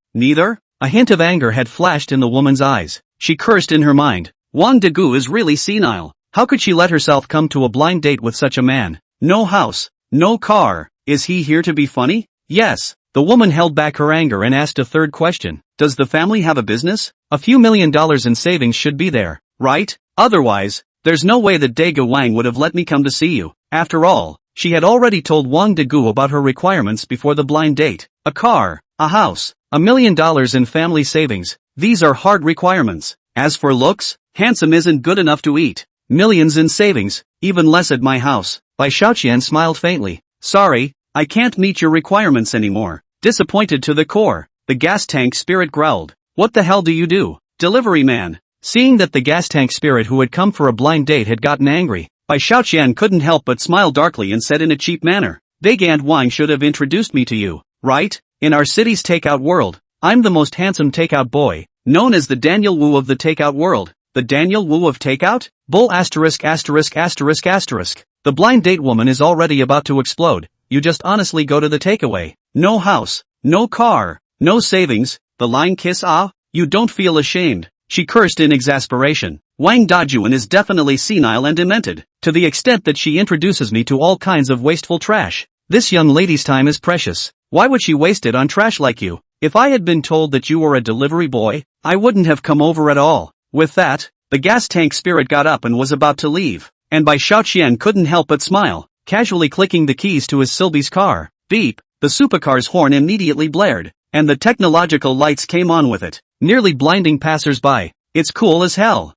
A hint of anger had flashed in the woman's eyes. She cursed in her mind. Wang Degu is really senile. How could she let herself come to a blind date with such a man? No house, no car. Is he here to be funny? Yes. The woman held back her anger and asked a third question. Does the family have a business? A few $1 million in savings should be there, right? Otherwise, there's no way that Daegu Wang would have let me come to see you. After all, she had already told Wang Degu about her requirements before the blind date. A car, a house, $1 million in family savings. These are hard requirements. As for looks, handsome isn't good enough to eat. Millions in savings, even less at my house. Bai Xiaoqian smiled faintly. Sorry, I can't meet your requirements anymore. Disappointed to the core, the gas tank spirit growled. What the hell do you do? Delivery man. Seeing that the gas tank spirit who had come for a blind date had gotten angry, Bai Xiaoqian couldn't help but smile darkly and said in a cheap manner, Daegu Wang should have introduced me to you, right? In our city's takeout world, I'm the most handsome takeout boy, known as the Daniel Wu of the takeout world. The Daniel Wu of takeout? Bull asterisk asterisk asterisk asterisk. The blind date woman is already about to explode. You just honestly go to the takeaway. No house, no car, no savings, the line kiss you don't feel ashamed. She cursed in exasperation. Wang Dajuan is definitely senile and demented, to the extent that she introduces me to all kinds of wasteful trash. This young lady's time is precious. Why would she waste it on trash like you? If I had been told that you were a delivery boy, I wouldn't have come over at all. With that, the gas tank spirit got up and was about to leave, and Bai Xiaoqian couldn't help but smile, casually clicking the keys to his Silby's car. Beep, the supercar's horn immediately blared, and the technological lights came on with it, nearly blinding passers-by. It's cool as hell.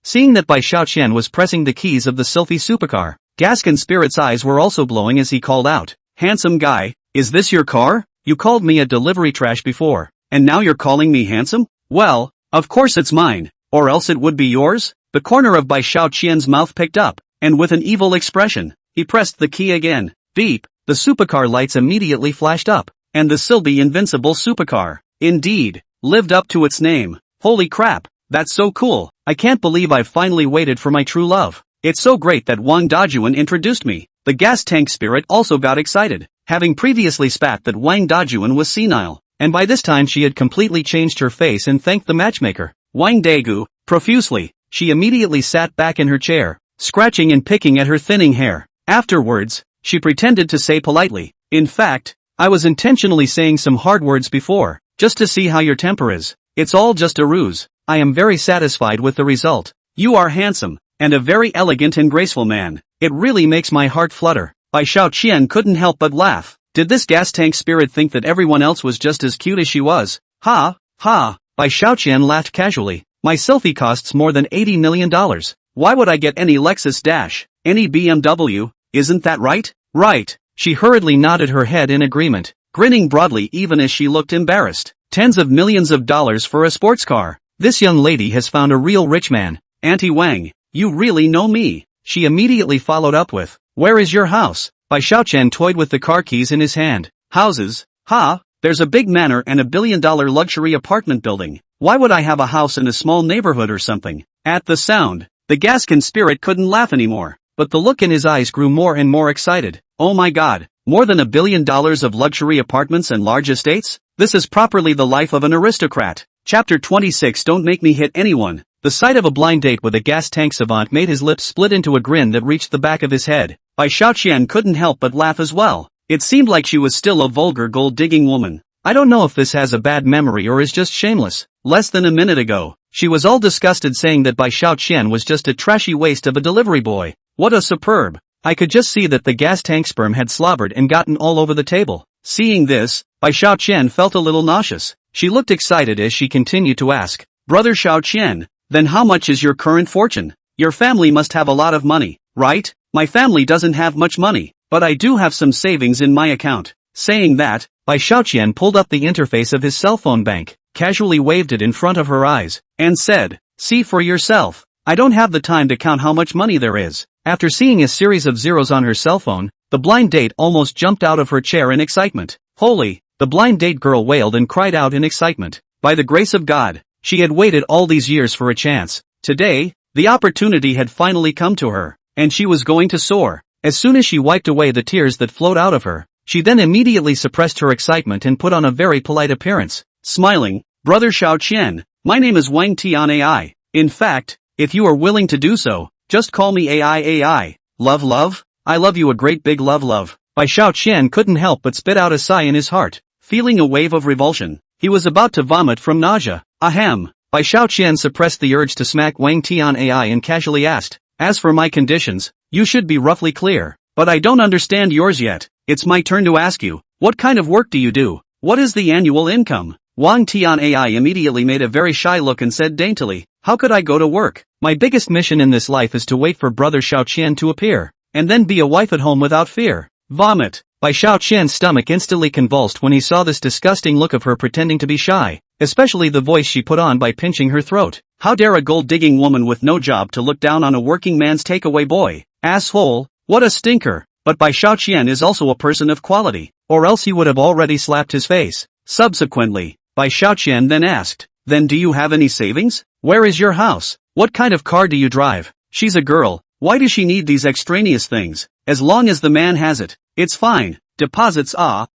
Seeing that Bai Xiaoqian was pressing the keys of the Sylphy supercar, Gaskin Spirit's eyes were also glowing as he called out, handsome guy, is this your car? You called me a delivery trash before, and now you're calling me handsome? Well, of course it's mine, or else it would be yours? The corner of Bai Xiaoqian's mouth picked up, and with an evil expression, he pressed the key again. Beep, the supercar lights immediately flashed up, and the Sylby invincible supercar, indeed, lived up to its name. Holy crap, that's so cool. I can't believe I've finally waited for my true love. It's so great that Wang Dajuan introduced me. The gas tank spirit also got excited, having previously spat that Wang Dajuan was senile, and by this time she had completely changed her face and thanked the matchmaker, Wang Daegu, profusely. She immediately sat back in her chair, scratching and picking at her thinning hair. Afterwards, she pretended to say politely, in fact, I was intentionally saying some hard words before, just to see how your temper is. It's all just a ruse. I am very satisfied with the result. You are handsome, and a very elegant and graceful man. It really makes my heart flutter. Bai Xiaoqian couldn't help but laugh. Did this gas tank spirit think that everyone else was just as cute as she was? Ha, ha. Bai Xiaoqian laughed casually. My Sylphy costs more than $80 million. Why would I get any Lexus dash, any BMW, isn't that right? Right. She hurriedly nodded her head in agreement, grinning broadly even as she looked embarrassed. Tens of millions of dollars for a sports car. This young lady has found a real rich man. Auntie Wang, you really know me. She immediately followed up with, where is your house? Bai Xiaoqian toyed with the car keys in his hand. Houses? Ha, there's a big manor and $1 billion luxury apartment building. Why would I have a house in a small neighborhood or something? At the sound, the Gaskin spirit couldn't laugh anymore, but the look in his eyes grew more and more excited. Oh my god, more than $1 billion of luxury apartments and large estates? This is properly the life of an aristocrat. Chapter 26. Don't make me hit anyone. The sight of a blind date with a gas tank savant made his lips split into a grin that reached the back of his head. Bai Xiaoqian couldn't help but laugh as well. It seemed like she was still a vulgar gold-digging woman. I don't know if this has a bad memory or is just shameless. Less than a minute ago, she was all disgusted saying that Bai Xiaoqian was just a trashy waste of a delivery boy. What a superb. I could just see that the gas tank sperm had slobbered and gotten all over the table. Seeing this, Bai Xiaoqian felt a little nauseous. She looked excited as she continued to ask, Brother Xiaoqian, then how much is your current fortune? Your family must have a lot of money, right? My family doesn't have much money, but I do have some savings in my account. Saying that, Bai Xiaoqian pulled up the interface of his cell phone bank, casually waved it in front of her eyes, and said, see for yourself. I don't have the time to count how much money there is. After seeing a series of zeros on her cell phone, the blind date almost jumped out of her chair in excitement. Holy, the blind date girl wailed and cried out in excitement. By the grace of God, she had waited all these years for a chance. Today, the opportunity had finally come to her, and she was going to soar. As soon as she wiped away the tears that flowed out of her, she then immediately suppressed her excitement and put on a very polite appearance. Smiling, Brother Xiao Qian, my name is Wang Tian AI. In fact, if you are willing to do so, just call me AI. Love love? I love you a great big love love. Bai Xiao Qian couldn't help but spit out a sigh in his heart, feeling a wave of revulsion. He was about to vomit from nausea. Ahem. Bai Xiao Qian suppressed the urge to smack Wang Tian AI and casually asked, as for my conditions, you should be roughly clear. But I don't understand yours yet. It's my turn to ask you, what kind of work do you do? What is the annual income? Wang Tian AI immediately made a very shy look and said daintily, how could I go to work? My biggest mission in this life is to wait for Brother Xiao Qian to appear, and then be a wife at home without fear. Vomit. Bai Xiao Qian's stomach instantly convulsed when he saw this disgusting look of her pretending to be shy, especially the voice she put on by pinching her throat. How dare a gold-digging woman with no job to look down on a working man's takeaway boy? Asshole, what a stinker. But Bai Xiao Qian is also a person of quality, or else he would have already slapped his face. Subsequently, Bai Xiao Qian then asked, then do you have any savings? Where is your house? What kind of car do you drive? She's a girl, why does she need these extraneous things? As long as the man has it, it's fine. Deposits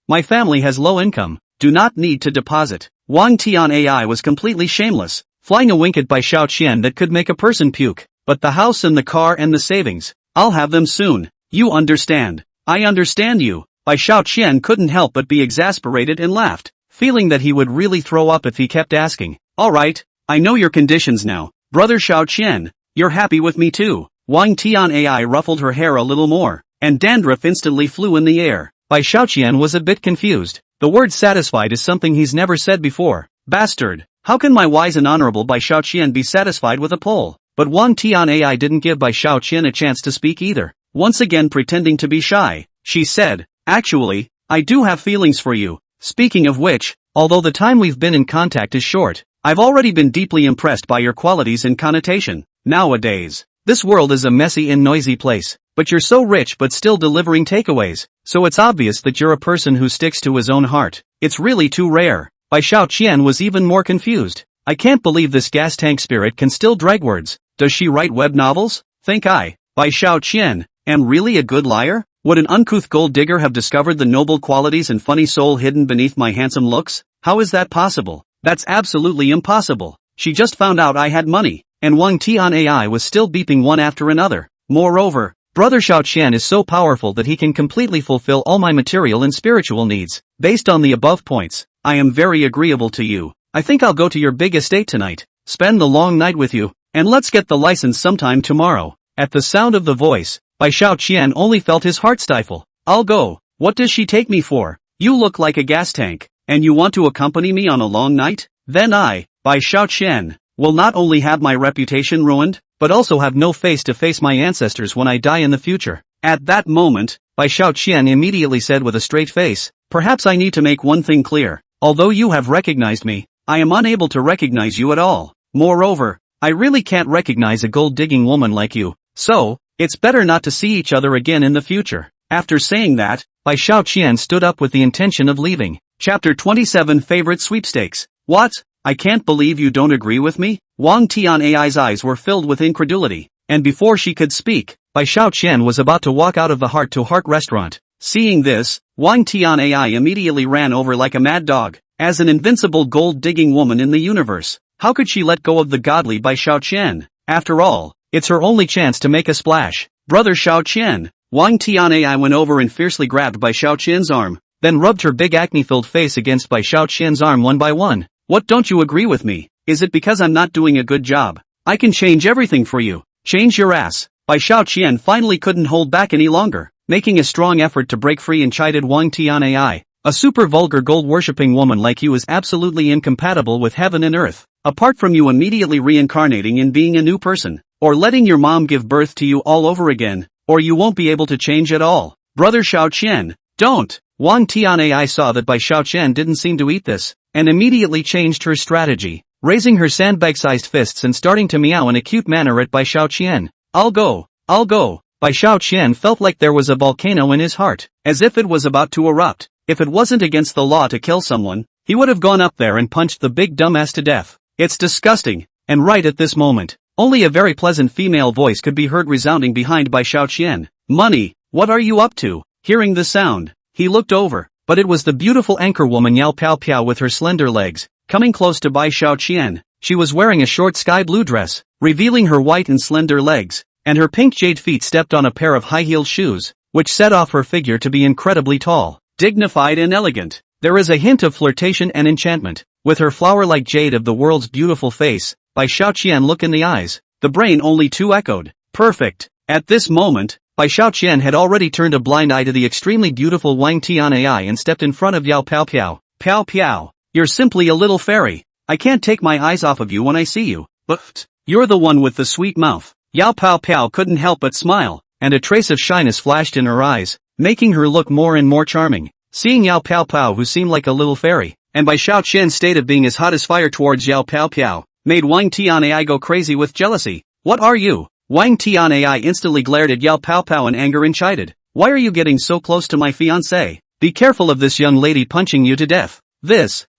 my family has low income, do not need to deposit. Wang Tian AI was completely shameless, flying a wink at Bai Xiao Qian that could make a person puke. But the house and the car and the savings, I'll have them soon. You understand. I understand you. Bai Xiao Qian couldn't help but be exasperated and laughed, feeling that he would really throw up if he kept asking. Alright, I know your conditions now. Brother Xiao Qian, you're happy with me too. Wang Tian AI ruffled her hair a little more, and dandruff instantly flew in the air. Bai Xiao Qian was a bit confused. The word satisfied is something he's never said before. Bastard. How can my wise and honorable Bai Xiao Qian be satisfied with a pole? But Wang Tian AI didn't give Bai Xiao Qian a chance to speak either. Once again pretending to be shy, she said, actually, I do have feelings for you. Speaking of which, although the time we've been in contact is short, I've already been deeply impressed by your qualities and connotation. Nowadays, this world is a messy and noisy place, but you're so rich but still delivering takeaways, so it's obvious that you're a person who sticks to his own heart. It's really too rare. Bai Xiao Qian was even more confused. I can't believe this gas tank spirit can still drag words. Does she write web novels? Think I, Bai Xiao Qian, am really a good liar? Would an uncouth gold digger have discovered the noble qualities and funny soul hidden beneath my handsome looks? How is that possible? That's absolutely impossible. She just found out I had money, and Wang Tian AI was still beeping one after another. Moreover, Brother Xiao Qian is so powerful that he can completely fulfill all my material and spiritual needs. Based on the above points, I am very agreeable to you. I think I'll go to your big estate tonight, spend the long night with you, and let's get the license sometime tomorrow. At the sound of the voice, Bai Xiao Qian only felt his heart stifle. I'll go. What does she take me for? You look like a gas tank, and you want to accompany me on a long night? Then I, Bai Xiao Qian, will not only have my reputation ruined, but also have no face to face my ancestors when I die in the future. At that moment, Bai Xiao Qian immediately said with a straight face, perhaps I need to make one thing clear. Although you have recognized me, I am unable to recognize you at all. Moreover, I really can't recognize a gold-digging woman like you, so, it's better not to see each other again in the future. After saying that, Bai Xiao Qian stood up with the intention of leaving. Chapter 27 Favorite Sweepstakes. What? I can't believe you don't agree with me? Wang Tian AI's eyes were filled with incredulity, and before she could speak, Bai Xiao Qian was about to walk out of the heart-to-heart restaurant. Seeing this, Wang Tian AI immediately ran over like a mad dog. As an invincible gold-digging woman in the universe, how could she let go of the godly Bai Xiao Qian? After all, it's her only chance to make a splash. Brother Xiao Qian. Wang Tian AI went over and fiercely grabbed Bai Xiao Qian's arm, then rubbed her big acne-filled face against Bai Xiao Qian's arm one by one. What, don't you agree with me? Is it because I'm not doing a good job? I can change everything for you. Change your ass. Bai Xiao Qian finally couldn't hold back any longer, making a strong effort to break free and chided Wang Tian AI. A super vulgar gold-worshipping woman like you is absolutely incompatible with heaven and earth. Apart from you immediately reincarnating and being a new person, or letting your mom give birth to you all over again, or you won't be able to change at all. Brother Xiao Qian, don't! Wang Tian AI saw that Bai Xiao Qian didn't seem to eat this, and immediately changed her strategy, raising her sandbag-sized fists and starting to meow in a cute manner at Bai Xiao Qian. I'll go. Bai Xiao Qian felt like there was a volcano in his heart, as if it was about to erupt. If it wasn't against the law to kill someone, he would have gone up there and punched the big dumbass to death. It's disgusting. And right at this moment, only a very pleasant female voice could be heard resounding behind by Xiao Qian. Money, what are you up to? Hearing the sound, he looked over, but it was the beautiful anchorwoman Yao Piao Piao with her slender legs, coming close to Bai Xiao Qian. She was wearing a short sky blue dress, revealing her white and slender legs, and her pink jade feet stepped on a pair of high-heeled shoes, which set off her figure to be incredibly tall, dignified and elegant. There is a hint of flirtation and enchantment, with her flower-like jade of the world's beautiful face. Bai Xiao Qian look in the eyes, the brain only too echoed. Perfect. At this moment, Bai Xiao Qian had already turned a blind eye to the extremely beautiful Wang Tianai and stepped in front of Yao Piao Piao. Piao Piao, you're simply a little fairy. I can't take my eyes off of you when I see you. But you're the one with the sweet mouth. Yao Piao Piao couldn't help but smile, and a trace of shyness flashed in her eyes, making her look more and more charming. Seeing Yao Piao Piao, who seemed like a little fairy, and Bai Xiao Qian's state of being as hot as fire towards Yao Piao Piao, made Wang Tianai go crazy with jealousy. What are you? Wang Tianai instantly glared at Yao Piao Piao in anger and chided. Why are you getting so close to my fiancé? Be careful of this young lady punching you to death.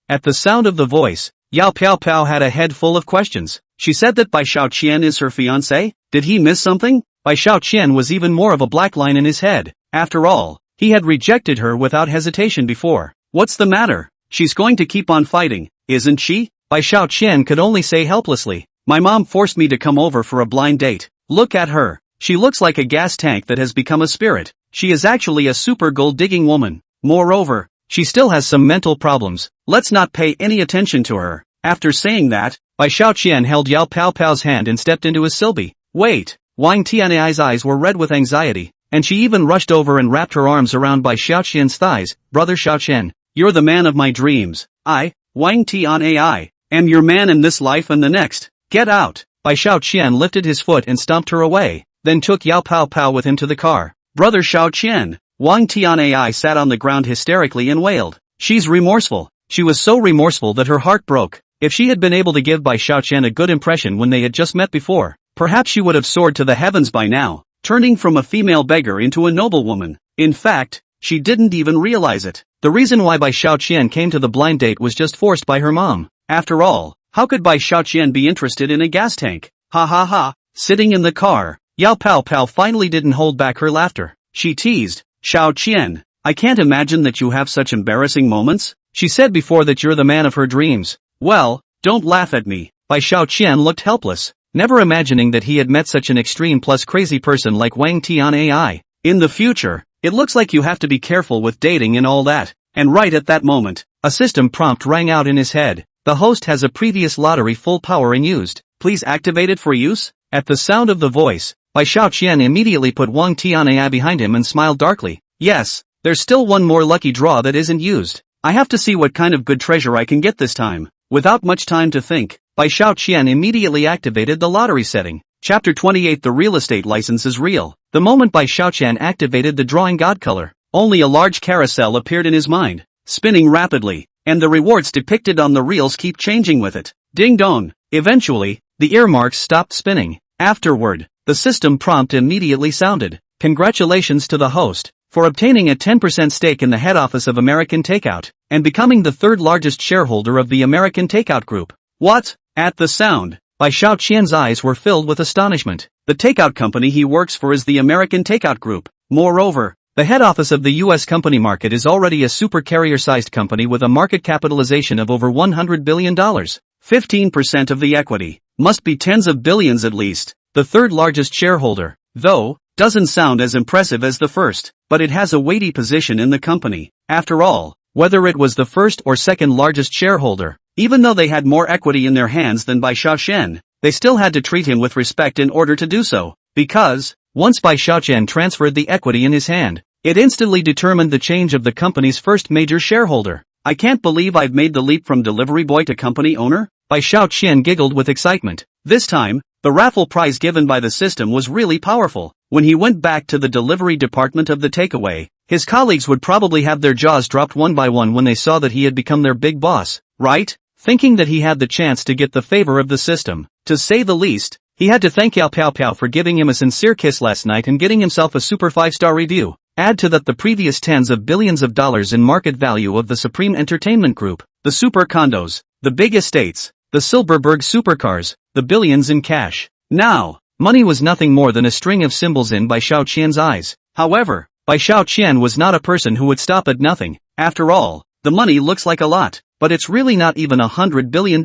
At the sound of the voice, Yao Piao Piao had a head full of questions. She said that Bai Xiao Qian is her fiancé? Did he miss something? Bai Xiao Qian was even more of a black line in his head. After all, he had rejected her without hesitation before. What's the matter? She's going to keep on fighting, isn't she? Bai Xiao Qian could only say helplessly. My mom forced me to come over for a blind date. Look at her. She looks like a gas tank that has become a spirit. She is actually a super gold-digging woman. Moreover, she still has some mental problems. Let's not pay any attention to her. After saying that, Bai Xiao Qian held Yao Piao Piao's hand and stepped into his silby. Wait. Wang Tianai's eyes were red with anxiety, and she even rushed over and wrapped her arms around Bai Xiao Qian's thighs. Brother Xiao Qian, you're the man of my dreams. I, Wang Tianai, am your man in this life and the next. Get out. Bai Xiao Qian lifted his foot and stomped her away, then took Yao Piao Piao with him to the car. Brother Xiao Qian. Wang Tianai sat on the ground hysterically and wailed. She's remorseful. She was so remorseful that her heart broke. If she had been able to give Bai Xiao Qian a good impression when they had just met before, perhaps she would have soared to the heavens by now, turning from a female beggar into a noblewoman. In fact, she didn't even realize it. The reason why Bai Xiao Qian came to the blind date was just forced by her mom. After all, how could Bai Xiao Qian be interested in a gas tank? Ha ha ha. Sitting in the car, Yao Piao Piao finally didn't hold back her laughter. She teased, Xiao Qian, I can't imagine that you have such embarrassing moments. She said before that you're the man of her dreams. Well, don't laugh at me. Bai Xiao Qian looked helpless, never imagining that he had met such an extreme plus crazy person like Wang Tianai. In the future, it looks like you have to be careful with dating and all that. And right at that moment, a system prompt rang out in his head. The host has a previous lottery full power unused. Please activate it for use. At the sound of the voice, Bai Xiao Qian immediately put Wang Tianai behind him and smiled darkly. Yes, there's still one more lucky draw that isn't used. I have to see what kind of good treasure I can get this time. Without much time to think, Bai Xiao Qian immediately activated the lottery setting. Chapter 28. The real estate license is real. The moment Bai Xiao Qian activated the drawing god color, only a large carousel appeared in his mind, spinning rapidly, and the rewards depicted on the reels keep changing with it. Ding dong. Eventually, the earmarks stopped spinning. Afterward, the system prompt immediately sounded. Congratulations to the host for obtaining a 10% stake in the head office of American Takeout, and becoming the third largest shareholder of the American Takeout Group. What? At the sound, Bai Xiao Qian's eyes were filled with astonishment. The takeout company he works for is the American Takeout Group. Moreover, the head office of the U.S. company market is already a super carrier-sized company with a market capitalization of over $100 billion. 15% of the equity must be tens of billions at least. The third largest shareholder, though, doesn't sound as impressive as the first, but it has a weighty position in the company. After all, whether it was the first or second largest shareholder, even though they had more equity in their hands than Bai Xiao Qian, they still had to treat him with respect in order to do so, because, once Bai Xiao Qian transferred the equity in his hand, it instantly determined the change of the company's first major shareholder. I can't believe I've made the leap from delivery boy to company owner. Bai Xiao Qian giggled with excitement. This time, the raffle prize given by the system was really powerful. When he went back to the delivery department of the takeaway, his colleagues would probably have their jaws dropped one by one when they saw that he had become their big boss, right? Thinking that he had the chance to get the favor of the system. To say the least, he had to thank Yao Piao Piao for giving him a sincere kiss last night and getting himself a super 5-star review. Add to that the previous tens of billions of dollars in market value of the Supreme Entertainment Group. the super condos, the big estates, the Silberberg supercars, the billions in cash. Now, money was nothing more than a string of symbols in Bai Xiaoqian's eyes. However, Bai Xiaoqian was not a person who would stop at nothing. After all, the money looks like a lot, but it's really not even $100 billion.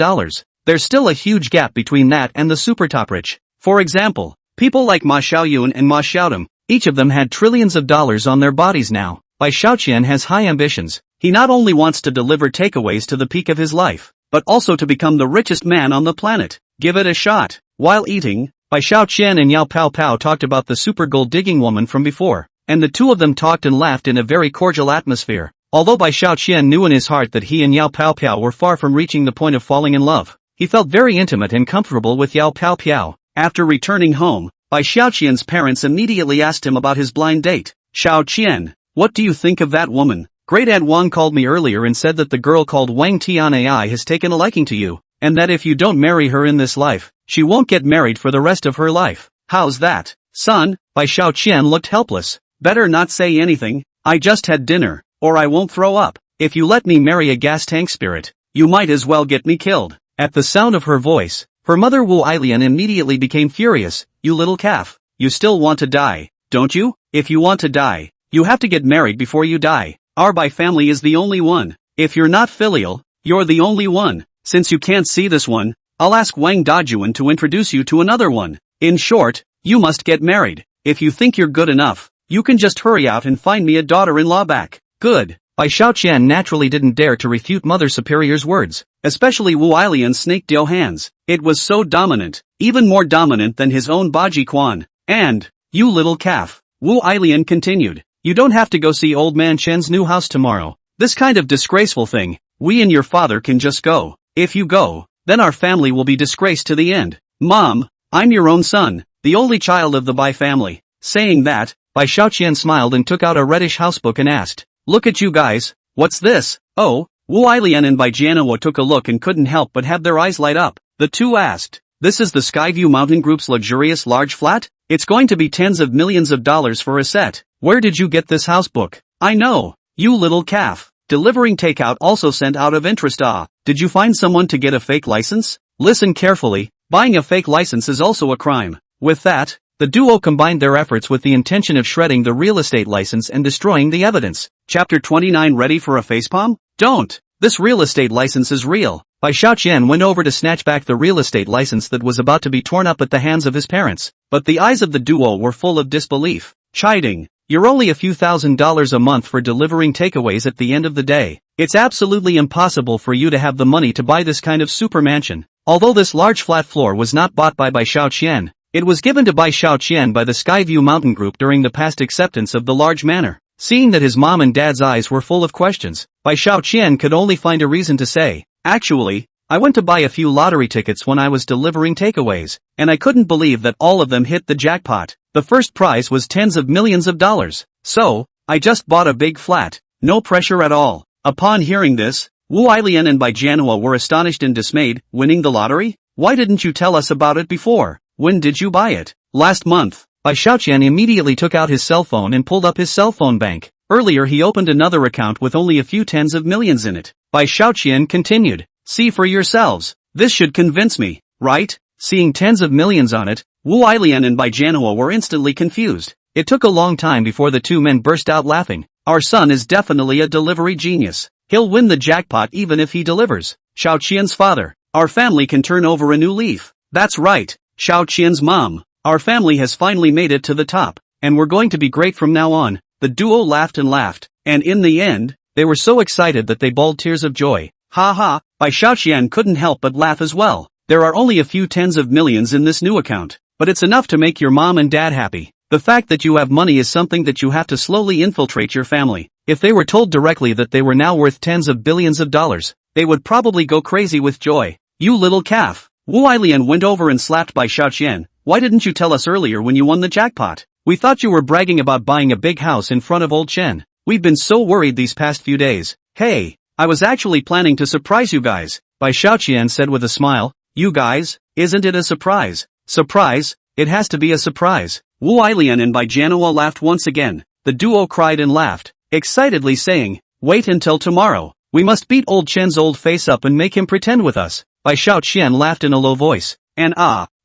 There's still a huge gap between that and the super top rich. For example, people like Ma Xiaoyun and Ma Xiaodong, each of them had trillions of dollars on their bodies now. Bai Xiaoqian has high ambitions. He not only wants to deliver takeaways to the peak of his life, but also to become the richest man on the planet. Give it a shot. While eating, Bai Xiaoqian and Yao Pao Pao talked about the super gold-digging woman from before, and the two of them talked and laughed in a very cordial atmosphere. Although Bai Xiaoqian knew in his heart that he and Yao Pao Pao were far from reaching the point of falling in love, he felt very intimate and comfortable with Yao Pao Pao. After returning home, Bai Xiaoqian's parents immediately asked him about his blind date. "Xiaoqian, what do you think of that woman? Great Aunt Wang called me earlier and said that the girl called Wang Tianai has taken a liking to you, and that if you don't marry her in this life, she won't get married for the rest of her life. How's that, son?" Bai Xiaoqian looked helpless. "Better not say anything, I just had dinner, or I won't throw up. If you let me marry a gas tank spirit, you might as well get me killed." At the sound of her voice, her mother Wu Ailian immediately became furious. "You little calf, you still want to die, don't you? If you want to die, you have to get married before you die. Our Bai family is the only one. If you're not filial, you're the only one. Since you can't see this one, I'll ask Wang Dajuan to introduce you to another one. In short, you must get married. If you think you're good enough, you can just hurry out and find me a daughter-in-law back." Good. Bai Xiaoqian naturally didn't dare to refute Mother Superior's words, especially Wu Ailian's snake-deal hands. It was so dominant, even more dominant than his own Baji Quan. "And, you little calf," Wu Ailian continued, "you don't have to go see old man Chen's new house tomorrow. This kind of disgraceful thing, we and your father can just go. If you go, then our family will be disgraced to the end. Mom, I'm your own son, the only child of the Bai family." Saying that, Bai Xiaoqian smiled and took out a reddish housebook and asked, "Look at you guys, what's this?" "Oh," Wu Ailian and Bai Jianhua took a look and couldn't help but have their eyes light up. The two asked, "This is the Skyview Mountain Group's luxurious large flat? It's going to be tens of millions of dollars for a set. Where did you get this housebook?" "I know, you little calf. Delivering takeout also sent out of interest. Ah, did you find someone to get a fake license? Listen carefully, buying a fake license is also a crime." With that, the duo combined their efforts with the intention of shredding the real estate license and destroying the evidence. Chapter 29. Ready for a facepalm? Don't! This real estate license is real. Bai Xiaoqian went over to snatch back the real estate license that was about to be torn up at the hands of his parents, but the eyes of the duo were full of disbelief. "Chiding, you're only a few $1,000s a month for delivering takeaways at the end of the day. It's absolutely impossible for you to have the money to buy this kind of super mansion." Although this large flat floor was not bought by Bai Xiaoqian, it was given to Bai Xiaoqian by the Skyview Mountain Group during the past acceptance of the large manor. Seeing that his mom and dad's eyes were full of questions, Bai Xiaoqian could only find a reason to say, "Actually, I went to buy a few lottery tickets when I was delivering takeaways, and I couldn't believe that all of them hit the jackpot. The first prize was tens of millions of dollars. So, I just bought a big flat. No pressure at all." Upon hearing this, Wu Ailian and Bai Jianhua were astonished and dismayed. "Winning the lottery? Why didn't you tell us about it before? When did you buy it?" "Last month." Bai Xiaoqian immediately took out his cell phone and pulled up his cell phone bank. Earlier he opened another account with only a few tens of millions in it. Bai Xiaoqian continued, "See for yourselves. This should convince me, right?" Seeing tens of millions on it, Wu Ailian and Bai Jianhua were instantly confused. It took a long time before the two men burst out laughing. "Our son is definitely a delivery genius. He'll win the jackpot even if he delivers." Xiaoqian's father, "Our family can turn over a new leaf." "That's right." Xiaoqian's mom, "Our family has finally made it to the top, and we're going to be great from now on." The duo laughed and laughed, and in the end, they were so excited that they bawled tears of joy. "Ha ha!" Bai Xiaoqian couldn't help but laugh as well. "There are only a few tens of millions in this new account, but it's enough to make your mom and dad happy. The fact that you have money is something that you have to slowly infiltrate your family. If they were told directly that they were now worth tens of billions of dollars, they would probably go crazy with joy." "You little calf!" Wu Ailian went over and slapped Bai Xiaoqian. "Why didn't you tell us earlier when you won the jackpot? We thought you were bragging about buying a big house in front of old Chen. We've been so worried these past few days." "Hey, I was actually planning to surprise you guys," Bai Xiaoqian said with a smile. "You guys, isn't it a surprise?" "Surprise? It has to be a surprise." Wu Ailian and Bai Jianhua laughed once again. The duo cried and laughed, excitedly saying, "Wait until tomorrow. We must beat old Chen's old face up and make him pretend with us. Bai Xiaoqian laughed in a low voice. And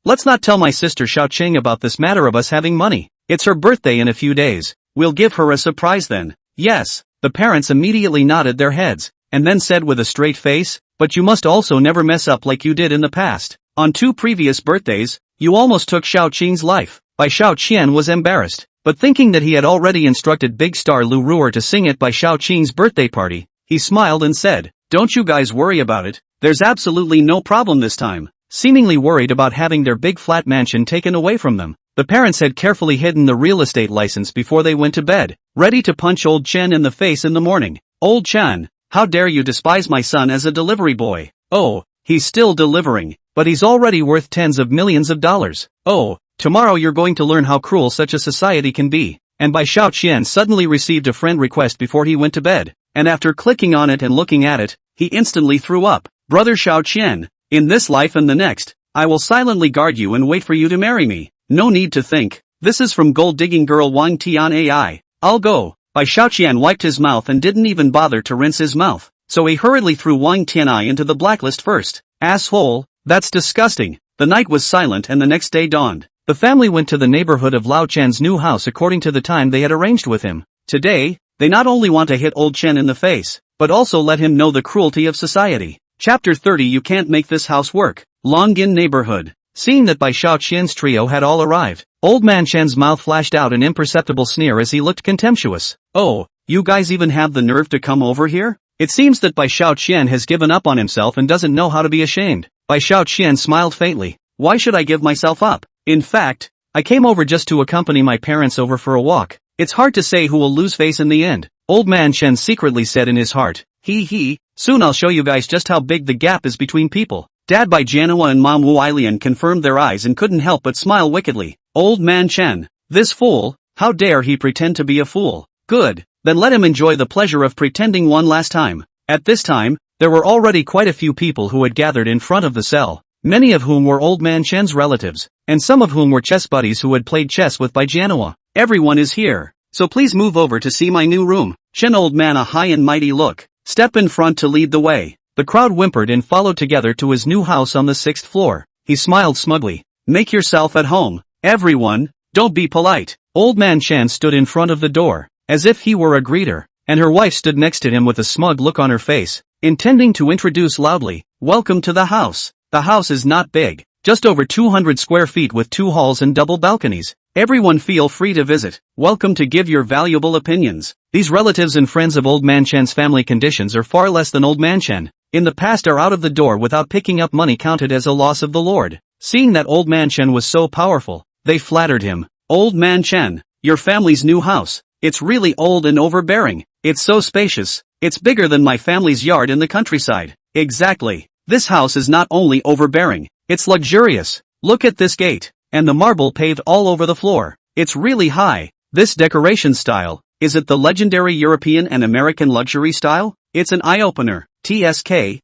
let's not tell my sister Xiaoqing about this matter of us having money. It's her birthday in a few days. We'll give her a surprise then. Yes. The parents immediately nodded their heads, and then said with a straight face, but you must also never mess up like you did in the past. On 2 previous birthdays, you almost took Xiaoqing's life. Bai Xiaoqian was embarrassed, but thinking that he had already instructed Big Star Lu Ruer to sing it by Xiaoqing's birthday party, he smiled and said, "Don't you guys worry about it, there's absolutely no problem this time." Seemingly worried about having their big flat mansion taken away from them, the parents had carefully hidden the real estate license before they went to bed, ready to punch old Chen in the face in the morning. "Old Chen, how dare you despise my son as a delivery boy? Oh, he's still delivering, but he's already worth tens of millions of dollars. Oh, tomorrow you're going to learn how cruel such a society can be." And Bai Xiaoqian suddenly received a friend request before he went to bed, and after clicking on it and looking at it, he instantly threw up. "Brother Xiaoqian, in this life and the next, I will silently guard you and wait for you to marry me. No need to think. This is from Gold Digging Girl Wang Tian AI. I'll go." Bai Xiaoqian wiped his mouth and didn't even bother to rinse his mouth, so he hurriedly threw Wang Tianai into the blacklist first. Asshole, that's disgusting. The night was silent and the next day dawned. The family went to the neighborhood of Lao Chen's new house according to the time they had arranged with him. Today, they not only want to hit old Chen in the face, but also let him know the cruelty of society. Chapter 30. You can't make this house work. Longin neighborhood. Seeing that Bai Xiaoqian's trio had all arrived, old man Chen's mouth flashed out an imperceptible sneer as he looked contemptuous. "Oh, you guys even have the nerve to come over here?" It seems that Bai Xiaoqian has given up on himself and doesn't know how to be ashamed. Bai Xiaoqian smiled faintly. "Why should I give myself up? In fact, I came over just to accompany my parents over for a walk. It's hard to say who will lose face in the end." Old man Chen secretly said in his heart. He, soon I'll show you guys just how big the gap is between people." Dad Bai Janhua and Mom Wu Ailian confirmed their eyes and couldn't help but smile wickedly. Old man Chen. This fool, how dare he pretend to be a fool? Good, then let him enjoy the pleasure of pretending one last time. At this time, there were already quite a few people who had gathered in front of the cell, many of whom were old man Chen's relatives, and some of whom were chess buddies who had played chess with Bai Janhua. "Everyone is here, so please move over to see my new room." Chen old man a high and mighty look. "Step in front to lead the way." The crowd whimpered and followed together to his new house on the 6th floor. He smiled smugly. "Make yourself at home. Everyone, don't be polite." Old man Chen stood in front of the door, as if he were a greeter, and her wife stood next to him with a smug look on her face, intending to introduce loudly, "Welcome to the house." The house is not big, just over 200 square feet with 2 halls and double balconies. Everyone feel free to visit. Welcome to give your valuable opinions. These relatives and friends of old man Chen's family conditions are far less than old man Chen. In the past are out of the door without picking up money counted as a loss of the Lord. Seeing that old man Chen was so powerful, they flattered him. "Old man Chen, your family's new house. It's really old and overbearing. It's so spacious. It's bigger than my family's yard in the countryside." Exactly. This house is not only overbearing, it's luxurious. Look at this gate, and the marble paved all over the floor. It's really high. This decoration style, is it the legendary European and American luxury style? It's an eye-opener. TSK,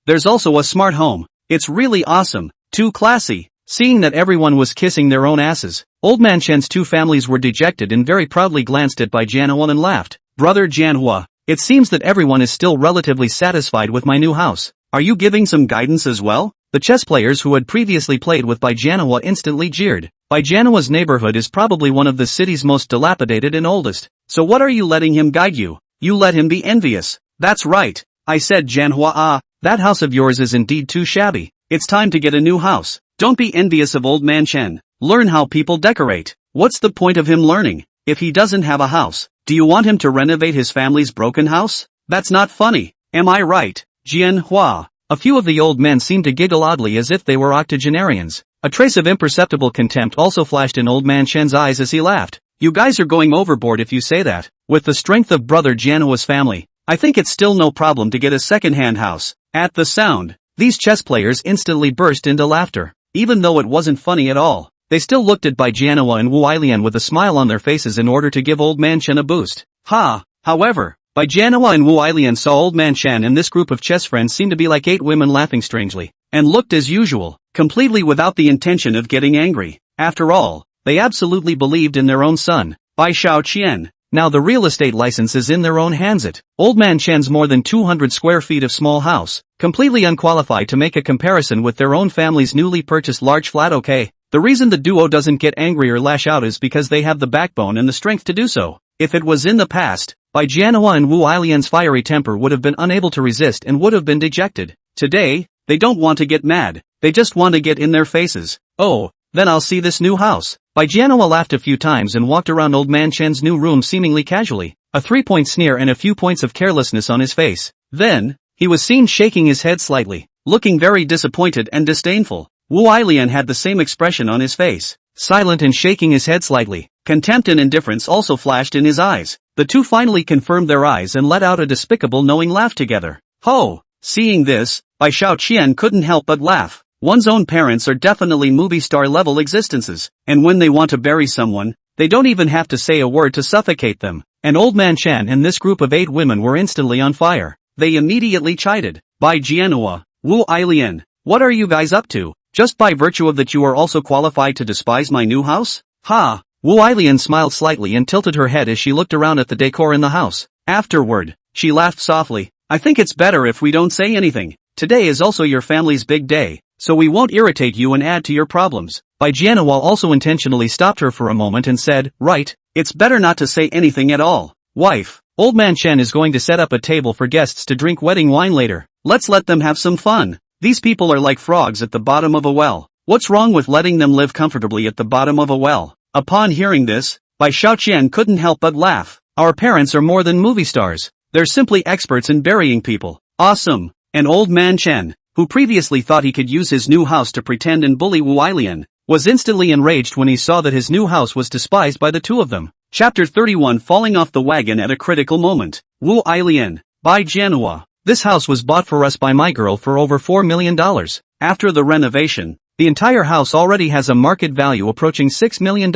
there's also a smart home. It's really awesome. Too classy. Seeing that everyone was kissing their own asses, old man Chen's 2 families were dejected and very proudly glanced at Bai Janhua and laughed. "Brother Janhua, it seems that everyone is still relatively satisfied with my new house. Are you giving some guidance as well?" The chess players who had previously played with Bai Janhua instantly jeered. Bai Janhua's neighborhood is probably one of the city's most dilapidated and oldest. So what are you letting him guide you? You let him be envious. "That's right. I said Janhua, that house of yours is indeed too shabby. It's time to get a new house. Don't be envious of old man Chen. Learn how people decorate." What's the point of him learning, if he doesn't have a house? Do you want him to renovate his family's broken house? That's not funny. Am I right, Jianhua? A few of the old men seemed to giggle oddly as if they were octogenarians. A trace of imperceptible contempt also flashed in old man Chen's eyes as he laughed. "You guys are going overboard if you say that. With the strength of brother Janhua's family, I think it's still no problem to get a second-hand house." At the sound, these chess players instantly burst into laughter. Even though it wasn't funny at all, they still looked at Bai Janhua and Wu Ailian with a smile on their faces in order to give old man Chen a boost. However, Bai Janhua and Wu Ailian saw old man Chen and this group of chess friends seemed to be like 8 women laughing strangely, and looked as usual, completely without the intention of getting angry. After all, they absolutely believed in their own son, Bai Xiaoqian. Now the real estate license is in their own hands. Old Man Chen's more than 200 square feet of small house, completely unqualified to make a comparison with their own family's newly purchased large flat. Okay, the reason the duo doesn't get angry or lash out is because they have the backbone and the strength to do so. If it was in the past, Bai Jianhua and Wu Ailian's fiery temper would have been unable to resist and would have been dejected. Today, they don't want to get mad, they just want to get in their faces. Oh, then I'll see this new house. Bai Jianhua laughed a few times and walked around Old Man Chen's new room seemingly casually, a 3-point sneer and a few points of carelessness on his face. Then, he was seen shaking his head slightly, looking very disappointed and disdainful. Wu Ailian had the same expression on his face, silent and shaking his head slightly. Contempt and indifference also flashed in his eyes. The two finally confirmed their eyes and let out a despicable knowing laugh together. Ho! Seeing this, Bai Shaoqian couldn't help but laugh. One's own parents are definitely movie star level existences, and when they want to bury someone, they don't even have to say a word to suffocate them. And Old Man Chen and this group of 8 women were instantly on fire. They immediately chided. Bai Jianhua, Wu Ailian, what are you guys up to? Just by virtue of that you are also qualified to despise my new house? Ha! Wu Ailian smiled slightly and tilted her head as she looked around at the decor in the house. Afterward, she laughed softly. I think it's better if we don't say anything. Today is also your family's big day, so we won't irritate you and add to your problems. Bai Jianhua also intentionally stopped her for a moment and said, right, it's better not to say anything at all. Wife, Old Man Chen is going to set up a table for guests to drink wedding wine later. Let's let them have some fun. These people are like frogs at the bottom of a well. What's wrong with letting them live comfortably at the bottom of a well? Upon hearing this, Bai Shaoqian couldn't help but laugh. Our parents are more than movie stars. They're simply experts in burying people. Awesome. And Old Man Chen, who previously thought he could use his new house to pretend and bully Wu Ailian, was instantly enraged when he saw that his new house was despised by the two of them. Chapter 31 Falling off the wagon at a critical moment. Wu Ailian, Bai Jianhua. This house was bought for us by my girl for over $4 million. After the renovation, the entire house already has a market value approaching $6 million.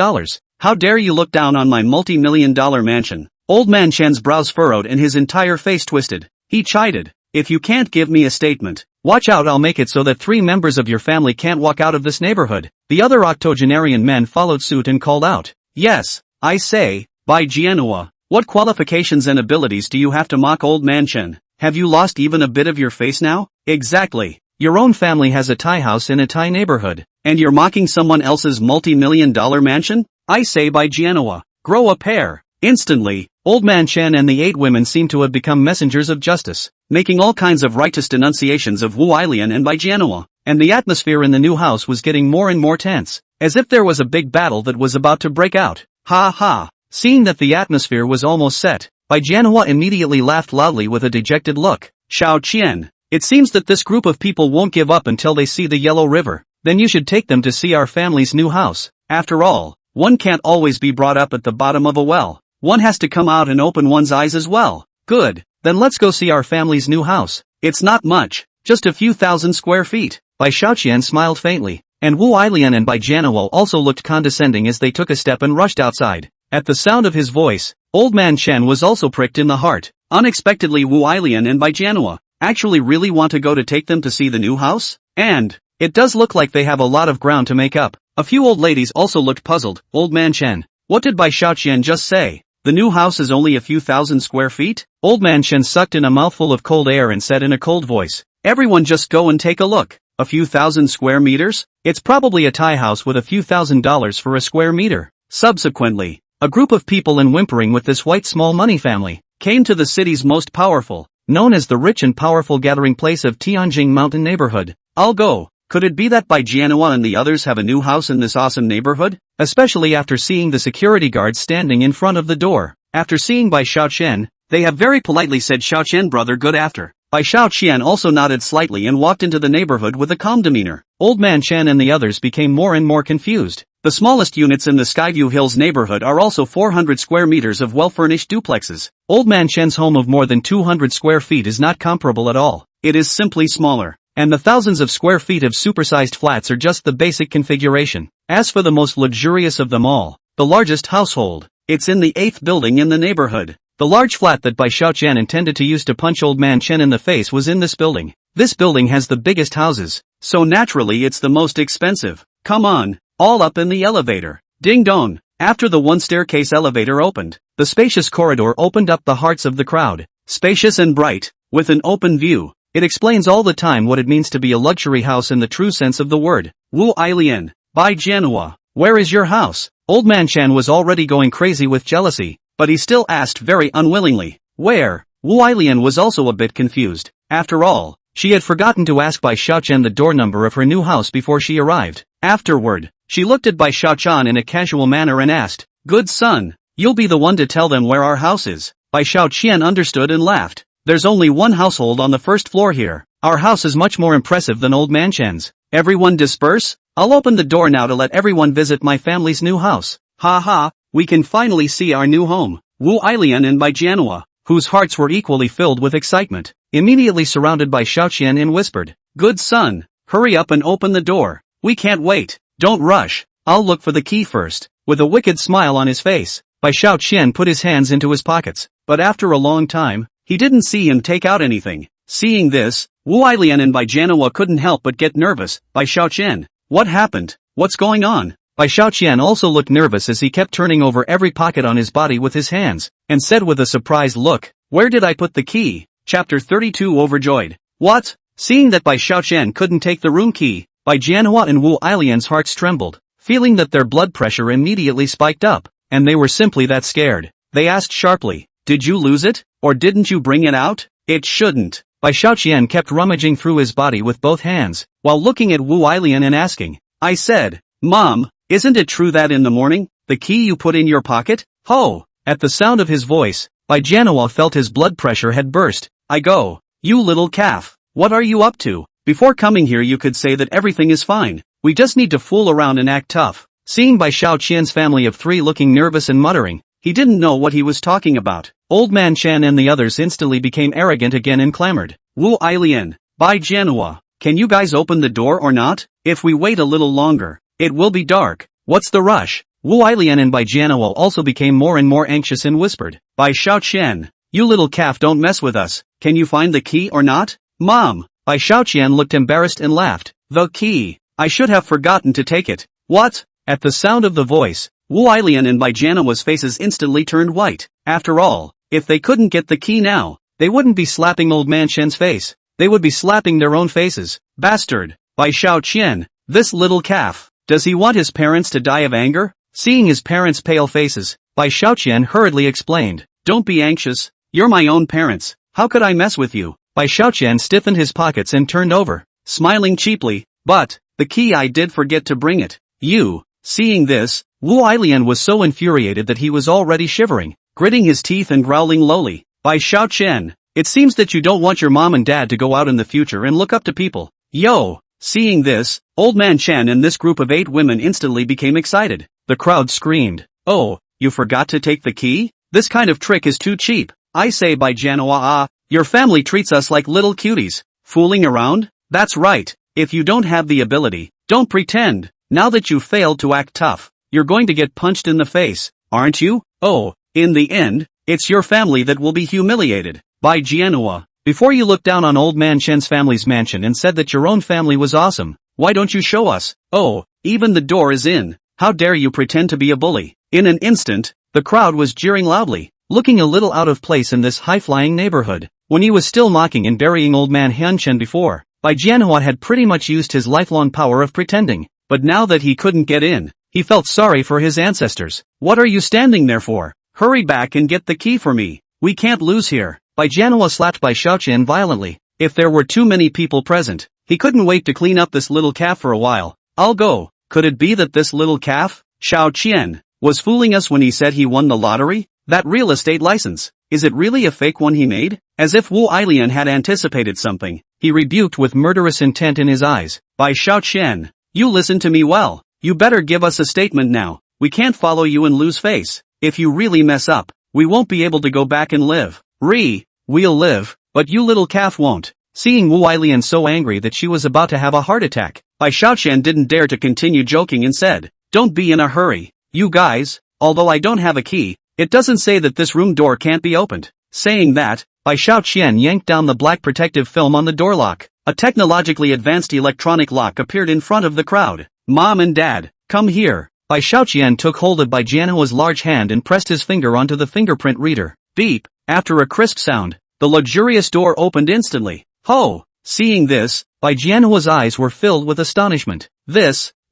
How dare you look down on my multi-million-dollar mansion? Old Man Chen's brows furrowed and his entire face twisted. He chided. If you can't give me a statement, watch out, I'll make it so that 3 members of your family can't walk out of this neighborhood. The other octogenarian men followed suit and called out. Yes, I say, Bai Jianhua, what qualifications and abilities do you have to mock Old Man Chen? Have you lost even a bit of your face now? Exactly. Your own family has a Thai house in a Thai neighborhood, and you're mocking someone else's multi-million-dollar mansion? I say, Bai Jianhua, grow a pair. Instantly, Old Man Chen and the 8 women seemed to have become messengers of justice, making all kinds of righteous denunciations of Wu Ailian and Bai Jianhua, and the atmosphere in the new house was getting more and more tense, as if there was a big battle that was about to break out. Ha ha! Seeing that the atmosphere was almost set, Bai Jianhua immediately laughed loudly with a dejected look. Shaoqian, it seems that this group of people won't give up until they see the Yellow River. Then you should take them to see our family's new house. After all, one can't always be brought up at the bottom of a well. One has to come out and open one's eyes as well. Good, then let's go see our family's new house. It's not much, just a few thousand square feet. Bai Shaoqian smiled faintly, and Wu Ailian and Bai Jianhua also looked condescending as they took a step and rushed outside. At the sound of his voice, Old Man Chen was also pricked in the heart. Unexpectedly, Wu Ailian and Bai Jianhua actually really want to go to take them to see the new house? And it does look like they have a lot of ground to make up. A few old ladies also looked puzzled. Old Man Chen, what did Bai Shaoqian just say? The new house is only a few thousand square feet? Old Man Chen sucked in a mouthful of cold air and said in a cold voice, everyone just go and take a look. A few thousand square meters? It's probably a Thai house with a few $1,000s for a square meter. Subsequently, a group of people in whimpering with this white small money family came to the city's most powerful, known as the rich and powerful gathering place of Tianjing Mountain neighborhood. I'll go. Could it be that Bai Jianhua and the others have a new house in this awesome neighborhood? Especially after seeing the security guards standing in front of the door. After seeing Bai Shaoqian, they have very politely said, Shaoqian brother, good after. Bai Shaoqian also nodded slightly and walked into the neighborhood with a calm demeanor. Old Man Chen and the others became more and more confused. The smallest units in the Skyview Hills neighborhood are also 400 square meters of well-furnished duplexes. Old Man Chen's home of more than 200 square feet is not comparable at all. It is simply smaller. And the thousands of square feet of supersized flats are just the basic configuration. As for the most luxurious of them all, the largest household, it's in the 8th building in the neighborhood. The large flat that Bai Shaoqian intended to use to punch Old Man Chen in the face was in this building. This building has the biggest houses, so naturally it's the most expensive. Come on, all up in the elevator. Ding dong. After the one staircase elevator opened, the spacious corridor opened up the hearts of the crowd. Spacious and bright, with an open view. It explains all the time what it means to be a luxury house in the true sense of the word. Wu Ailian, by Jianhua. Where is your house? Old man Chan was already going crazy with jealousy, but he still asked very unwillingly. Where? Wu Ailian was also a bit confused. After all, she had forgotten to ask Bai Xiaochen the door number of her new house before she arrived. Afterward, she looked at Bai Xiaochen in a casual manner and asked, Good son, you'll be the one to tell them where our house is. Bai Xiaochen understood and laughed. There's only one household on the first floor here. Our house is much more impressive than old man Chen's. Everyone disperse? I'll open the door now to let everyone visit my family's new house. Ha ha, we can finally see our new home. Wu Ailian and Bai Jianhua, whose hearts were equally filled with excitement, immediately surrounded by Xiaoqian and whispered, Good son, hurry up and open the door. We can't wait. Don't rush. I'll look for the key first. With a wicked smile on his face, Bai Xiaoqian put his hands into his pockets, but after a long time, he didn't see him take out anything. Seeing this, Wu Ailian and Bai Jianhua couldn't help but get nervous. Bai Xiaoqian, what happened? What's going on? Bai Xiaoqian also looked nervous as he kept turning over every pocket on his body with his hands, and said with a surprised look, Where did I put the key? Chapter 32 Overjoyed. What? Seeing that Bai Xiaoqian couldn't take the room key, Bai Jianhua and Wu Ailian's hearts trembled, feeling that their blood pressure immediately spiked up, and they were simply that scared. They asked sharply, Did you lose it, or didn't you bring it out? It shouldn't. Bai Xiaoqian kept rummaging through his body with both hands, while looking at Wu Ailian and asking, I said, Mom, isn't it true that in the morning, the key you put in your pocket? Ho! At the sound of his voice, Bai Jianhua felt his blood pressure had burst. I go, you little calf, what are you up to? Before coming here you could say that everything is fine, we just need to fool around and act tough. Seeing Bai Xiaoqian's family of three looking nervous and muttering, he didn't know what he was talking about. Old man Chan and the others instantly became arrogant again and clamored, Wu Ailian, Bai Jianhua, can you guys open the door or not? If we wait a little longer, it will be dark. What's the rush? Wu Ailian and Bai Jianhua also became more and more anxious and whispered, Bai Xiaoqian, you little calf, don't mess with us. Can you find the key or not? Mom! Bai Xiaoqian looked embarrassed and laughed. The key! I should have forgotten to take it. What? At the sound of the voice, Wu Ailian and Bai Jianhua's faces instantly turned white. After all, if they couldn't get the key now, they wouldn't be slapping old man Shen's face. They would be slapping their own faces. Bastard! Bai Xiaoqian, this little calf. Does he want his parents to die of anger? Seeing his parents' pale faces, Bai Xiaoqian hurriedly explained, Don't be anxious. You're my own parents. How could I mess with you? Bai Xiaoqian stiffened his pockets and turned over, smiling cheaply, but, the key, I did forget to bring it. You. Seeing this, Wu Ailian was so infuriated that he was already shivering, gritting his teeth and growling lowly. Bai Xiaoqian, it seems that you don't want your mom and dad to go out in the future and look up to people. Yo! Seeing this, old man Chan and this group of 8 women instantly became excited. The crowd screamed, Oh, you forgot to take the key? This kind of trick is too cheap. I say, Bai Jianhua, your family treats us like little cuties. Fooling around? That's right. If you don't have the ability, don't pretend. Now that you failed to act tough, you're going to get punched in the face, aren't you? Oh, in the end, it's your family that will be humiliated. Bai Jianhua, before you looked down on old man Shen's family's mansion and said that your own family was awesome, why don't you show us? Oh, even the door is in. How dare you pretend to be a bully? In an instant, the crowd was jeering loudly, looking a little out of place in this high-flying neighborhood. When he was still mocking and burying old man Hyunchen before, Bai Jianhua had pretty much used his lifelong power of pretending, but now that he couldn't get in, he felt sorry for his ancestors. What are you standing there for? Hurry back and get the key for me. We can't lose here. Bai Jianhua slapped Bai Xiaoqian violently. If there were too many people present, he couldn't wait to clean up this little calf for a while. I'll go. Could it be that this little calf, Xiaoqian, was fooling us when he said he won the lottery? That real estate license, is it really a fake one he made? As if Wu Ailian had anticipated something, he rebuked with murderous intent in his eyes. Bai Xiaoqian, you listen to me well. You better give us a statement now. We can't follow you and lose face. If you really mess up, we won't be able to go back and live. We'll live, but you little calf won't. Seeing Wu Ailian so angry that she was about to have a heart attack, Bai Xiaoqian didn't dare to continue joking and said, Don't be in a hurry. You guys, although I don't have a key, it doesn't say that this room door can't be opened. Saying that, Bai Xiaoqian yanked down the black protective film on the door lock. A technologically advanced electronic lock appeared in front of the crowd. Mom and Dad, come here. Bai Xiaoqian took hold of Bai Jianhua's large hand and pressed his finger onto the fingerprint reader. Beep. After a crisp sound, the luxurious door opened instantly. Ho! Seeing this, Bai Jianhua's eyes were filled with astonishment.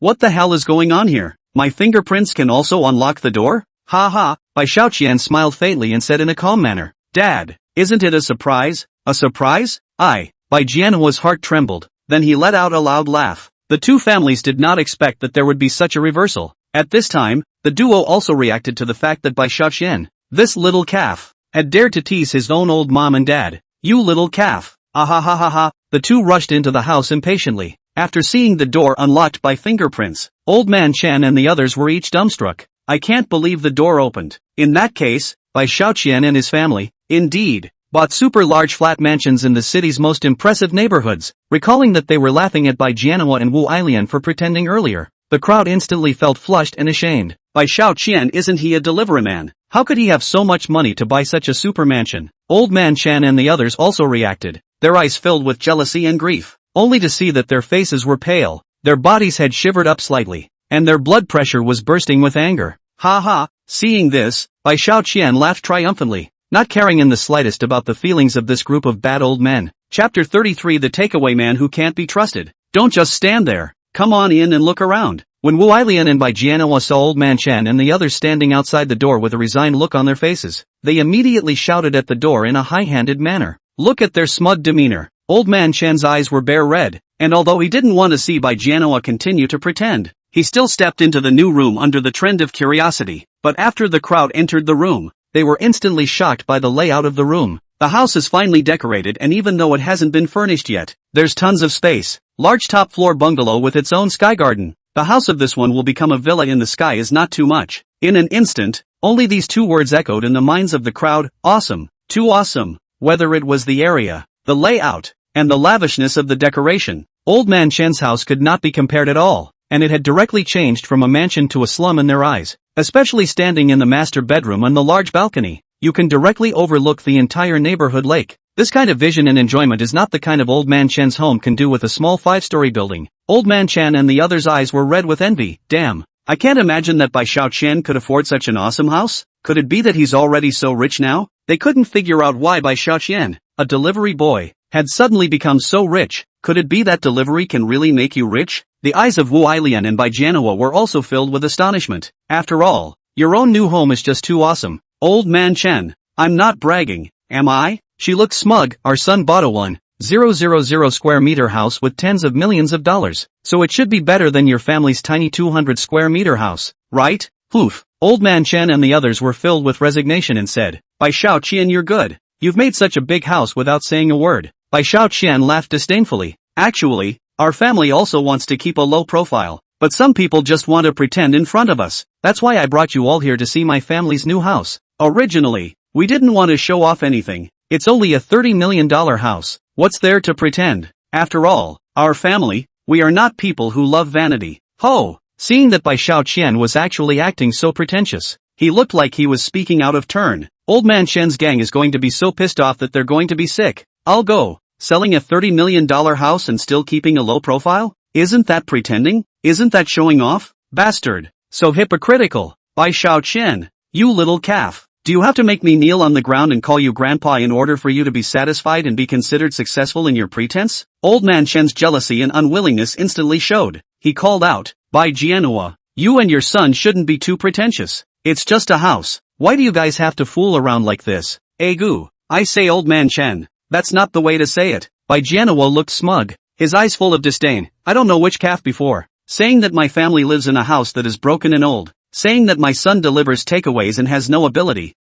What the hell is going on here? My fingerprints can also unlock the door? Ha ha! Bai Xiaoqian smiled faintly and said in a calm manner. Dad, isn't it a surprise? A surprise? Bai Jianhua's heart trembled. Then he let out a loud laugh. The two families did not expect that there would be such a reversal. At this time, the duo also reacted to the fact that Bai Xiaoqian, this little calf, had dared to tease his own old mom and dad. You little calf! Ah ha ha ha ha! The two rushed into the house impatiently. After seeing the door unlocked by fingerprints, Old Man Chen and the others were each dumbstruck. I can't believe the door opened. In that case, Bai Xiaoqian and his family, indeed, bought super large flat mansions in the city's most impressive neighborhoods. Recalling that they were laughing at Bai Jianhua and Wu Ailian for pretending earlier, the crowd instantly felt flushed and ashamed. Bai Xiaoqian, isn't he a delivery man? How could he have so much money to buy such a super mansion? Old Man Chen and the others also reacted, their eyes filled with jealousy and grief, only to see that their faces were pale, their bodies had shivered up slightly, and their blood pressure was bursting with anger. Ha ha! Seeing this, Bai Xiaoqian laughed triumphantly, not caring in the slightest about the feelings of this group of bad old men. Chapter 33 The Takeaway Man Who Can't Be Trusted. Don't just stand there. Come on in and look around. When Wu Ailian and Bai Jianhua saw Old Man Chen and the others standing outside the door with a resigned look on their faces, they immediately shouted at the door in a high-handed manner. Look at their smug demeanor. Old Man Chen's eyes were bare red, and although he didn't want to see Bai Jianhua continue to pretend, he still stepped into the new room under the trend of curiosity. But after the crowd entered the room, they were instantly shocked by the layout of the room. The house is finely decorated, and even though it hasn't been furnished yet, there's tons of space. Large top-floor bungalow with its own sky garden. The house of this one will become a villa in the sky is not too much. In an instant, only these two words echoed in the minds of the crowd. Awesome. Too awesome. Whether it was the area, the layout, and the lavishness of the decoration, Old Man Chen's house could not be compared at all, and it had directly changed from a mansion to a slum in their eyes, especially standing in the master bedroom on the large balcony. You can directly overlook the entire neighborhood lake. This kind of vision and enjoyment is not the kind of Old Man Chen's home can do with a small 5-story building. Old Man Chen and the others' eyes were red with envy. Damn, I can't imagine that Bai Xiaoqian could afford such an awesome house. Could it be that he's already so rich now? They couldn't figure out why Bai Xiaoqian, a delivery boy, had suddenly become so rich. Could it be that delivery can really make you rich? The eyes of Wu Ailian and Bai Jianhua were also filled with astonishment. After all, your own new home is just too awesome. Old Man Chen, I'm not bragging, am I? She looked smug. Our son bought a 1,000 square meter house with tens of millions of dollars, so it should be better than your family's tiny 200 square meter house, right? Poof. Old Man Chen and the others were filled with resignation and said, Bai Xiaoqian, you're good. You've made such a big house without saying a word. Bai Xiaoqian laughed disdainfully. Actually, our family also wants to keep a low profile, but some people just want to pretend in front of us. That's why I brought you all here to see my family's new house. Originally, we didn't want to show off anything. It's only a $30 million house. What's there to pretend? After all, our family, we are not people who love vanity. Ho! Seeing that Bai Xiaoqian was actually acting so pretentious, he looked like he was speaking out of turn. Old Man Chen's gang is going to be so pissed off that they're going to be sick. I'll go. Selling a $30 million house and still keeping a low profile? Isn't that pretending? Isn't that showing off? Bastard. So hypocritical. Bai Xiaoqian, you little calf. Do you have to make me kneel on the ground and call you grandpa in order for you to be satisfied and be considered successful in your pretense? Old Man Chen's jealousy and unwillingness instantly showed. He called out, Bai Jianhua, you and your son shouldn't be too pretentious. It's just a house. Why do you guys have to fool around like this? Egu. I say, Old Man Chen, that's not the way to say it. Bai Jianhua looked smug, his eyes full of disdain. I don't know which calf before. Saying that my family lives in a house that is broken and old. Saying that my son delivers takeaways and has no ability.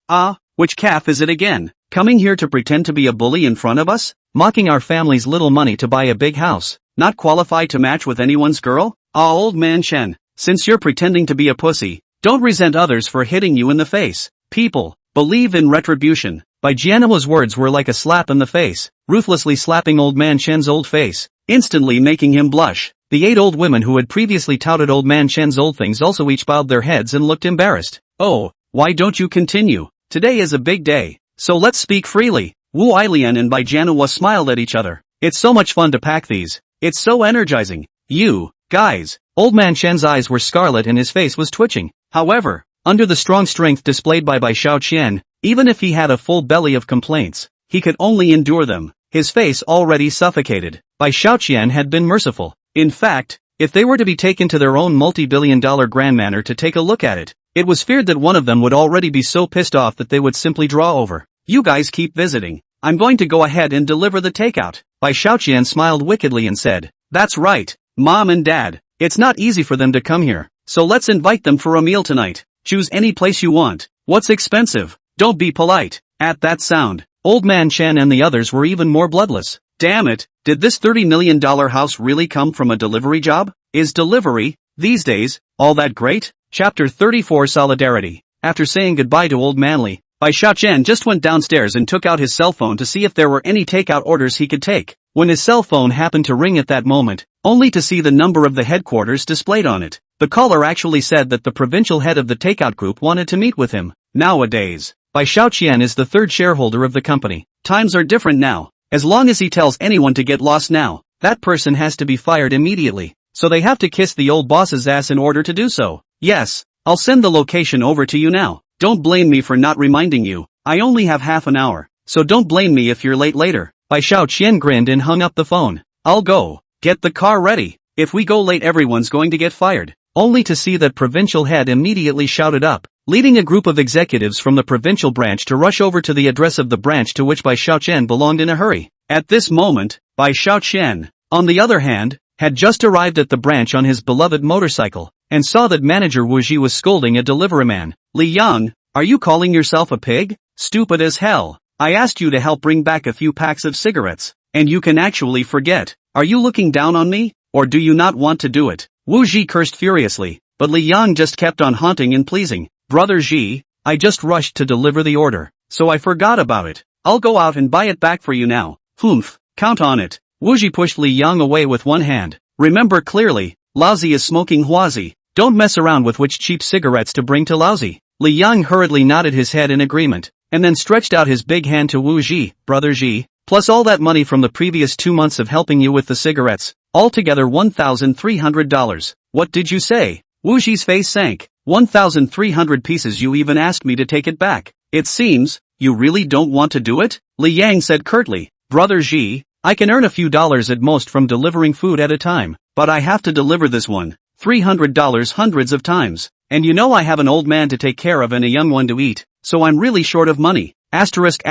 Which calf is it again? Coming here to pretend to be a bully in front of us? Mocking our family's little money to buy a big house? Not qualified to match with anyone's girl? Old Man Chen, since you're pretending to be a pussy, don't resent others for hitting you in the face. People, believe in retribution. Bai Jianhua's words were like a slap in the face, ruthlessly slapping Old Man Chen's old face, instantly making him blush. The 8 old women who had previously touted Old Man Chen's old things also each bowed their heads and looked embarrassed. Oh, why don't you continue? Today is a big day, so let's speak freely. Wu Ailian and Bai Jianhua smiled at each other. It's so much fun to pack these. It's so energizing. You, Guys, old man Shen's eyes were scarlet and his face was twitching. However, under the strong strength displayed by Bai Xiaoqian, even if he had a full belly of complaints, he could only endure them. His face already suffocated. Bai Xiaoqian had been merciful. In fact, if they were to be taken to their own multi-billion-dollar Grand Manor to take a look at it, it was feared that one of them would already be so pissed off that they would simply draw over. You guys keep visiting. I'm going to go ahead and deliver the takeout. Bai Xiaoqian smiled wickedly and said, That's right, Mom and Dad. It's not easy for them to come here, so let's invite them for a meal tonight. Choose any place you want. What's expensive? Don't be polite. At that sound, Old Man Chen and the others were even more bloodless. Damn it, did this $30 million house really come from a delivery job? Is delivery, these days, all that great? Chapter 34 Solidarity. After saying goodbye to Old Manly, Bai Xiaoqian just went downstairs and took out his cell phone to see if there were any takeout orders he could take. When his cell phone happened to ring at that moment, only to see the number of the headquarters displayed on it, the caller actually said that the provincial head of the takeout group wanted to meet with him. Nowadays, Bai Xiaoqian is the third shareholder of the company. Times are different now. As long as he tells anyone to get lost now, that person has to be fired immediately. So they have to kiss the old boss's ass in order to do so. Yes, I'll send the location over to you now. Don't blame me for not reminding you. I only have half an hour, so don't blame me if you're late later. Bai Xiaoqian grinned and hung up the phone. I'll go. Get the car ready. If we go late everyone's going to get fired. Only to see that provincial head immediately shouted up, leading a group of executives from the provincial branch to rush over to the address of the branch to which Bai Xiaoqian belonged in a hurry. At this moment, Bai Xiaoqian, on the other hand, had just arrived at the branch on his beloved motorcycle, and saw that manager Wu Ji was scolding a deliveryman. Li Yang, are you calling yourself a pig? Stupid as hell. I asked you to help bring back a few packs of cigarettes, and you can actually forget. Are you looking down on me, or do you not want to do it? Wu Ji cursed furiously, but Li Yang just kept on haunting and pleasing. Brother Ji, I just rushed to deliver the order, so I forgot about it. I'll go out and buy it back for you now. Humph, count on it. Wu Ji pushed Li Yang away with one hand. Remember clearly, Laozi is smoking Huazi. Don't mess around with which cheap cigarettes to bring to Laozi. Li Yang hurriedly nodded his head in agreement, and then stretched out his big hand to Wu Ji. Brother Ji, plus all that money from the previous 2 months of helping you with the cigarettes, altogether $1,300. What did you say? Wu Ji's face sank. 1,300 pieces. You even asked me to take it back. It seems, you really don't want to do it? Li Yang said curtly. Brother Ji, I can earn a few dollars at most from delivering food at a time, but I have to deliver this one. $300 hundreds of times. And you know I have an old man to take care of and a young one to eat, so I'm really short of money. Asterisk.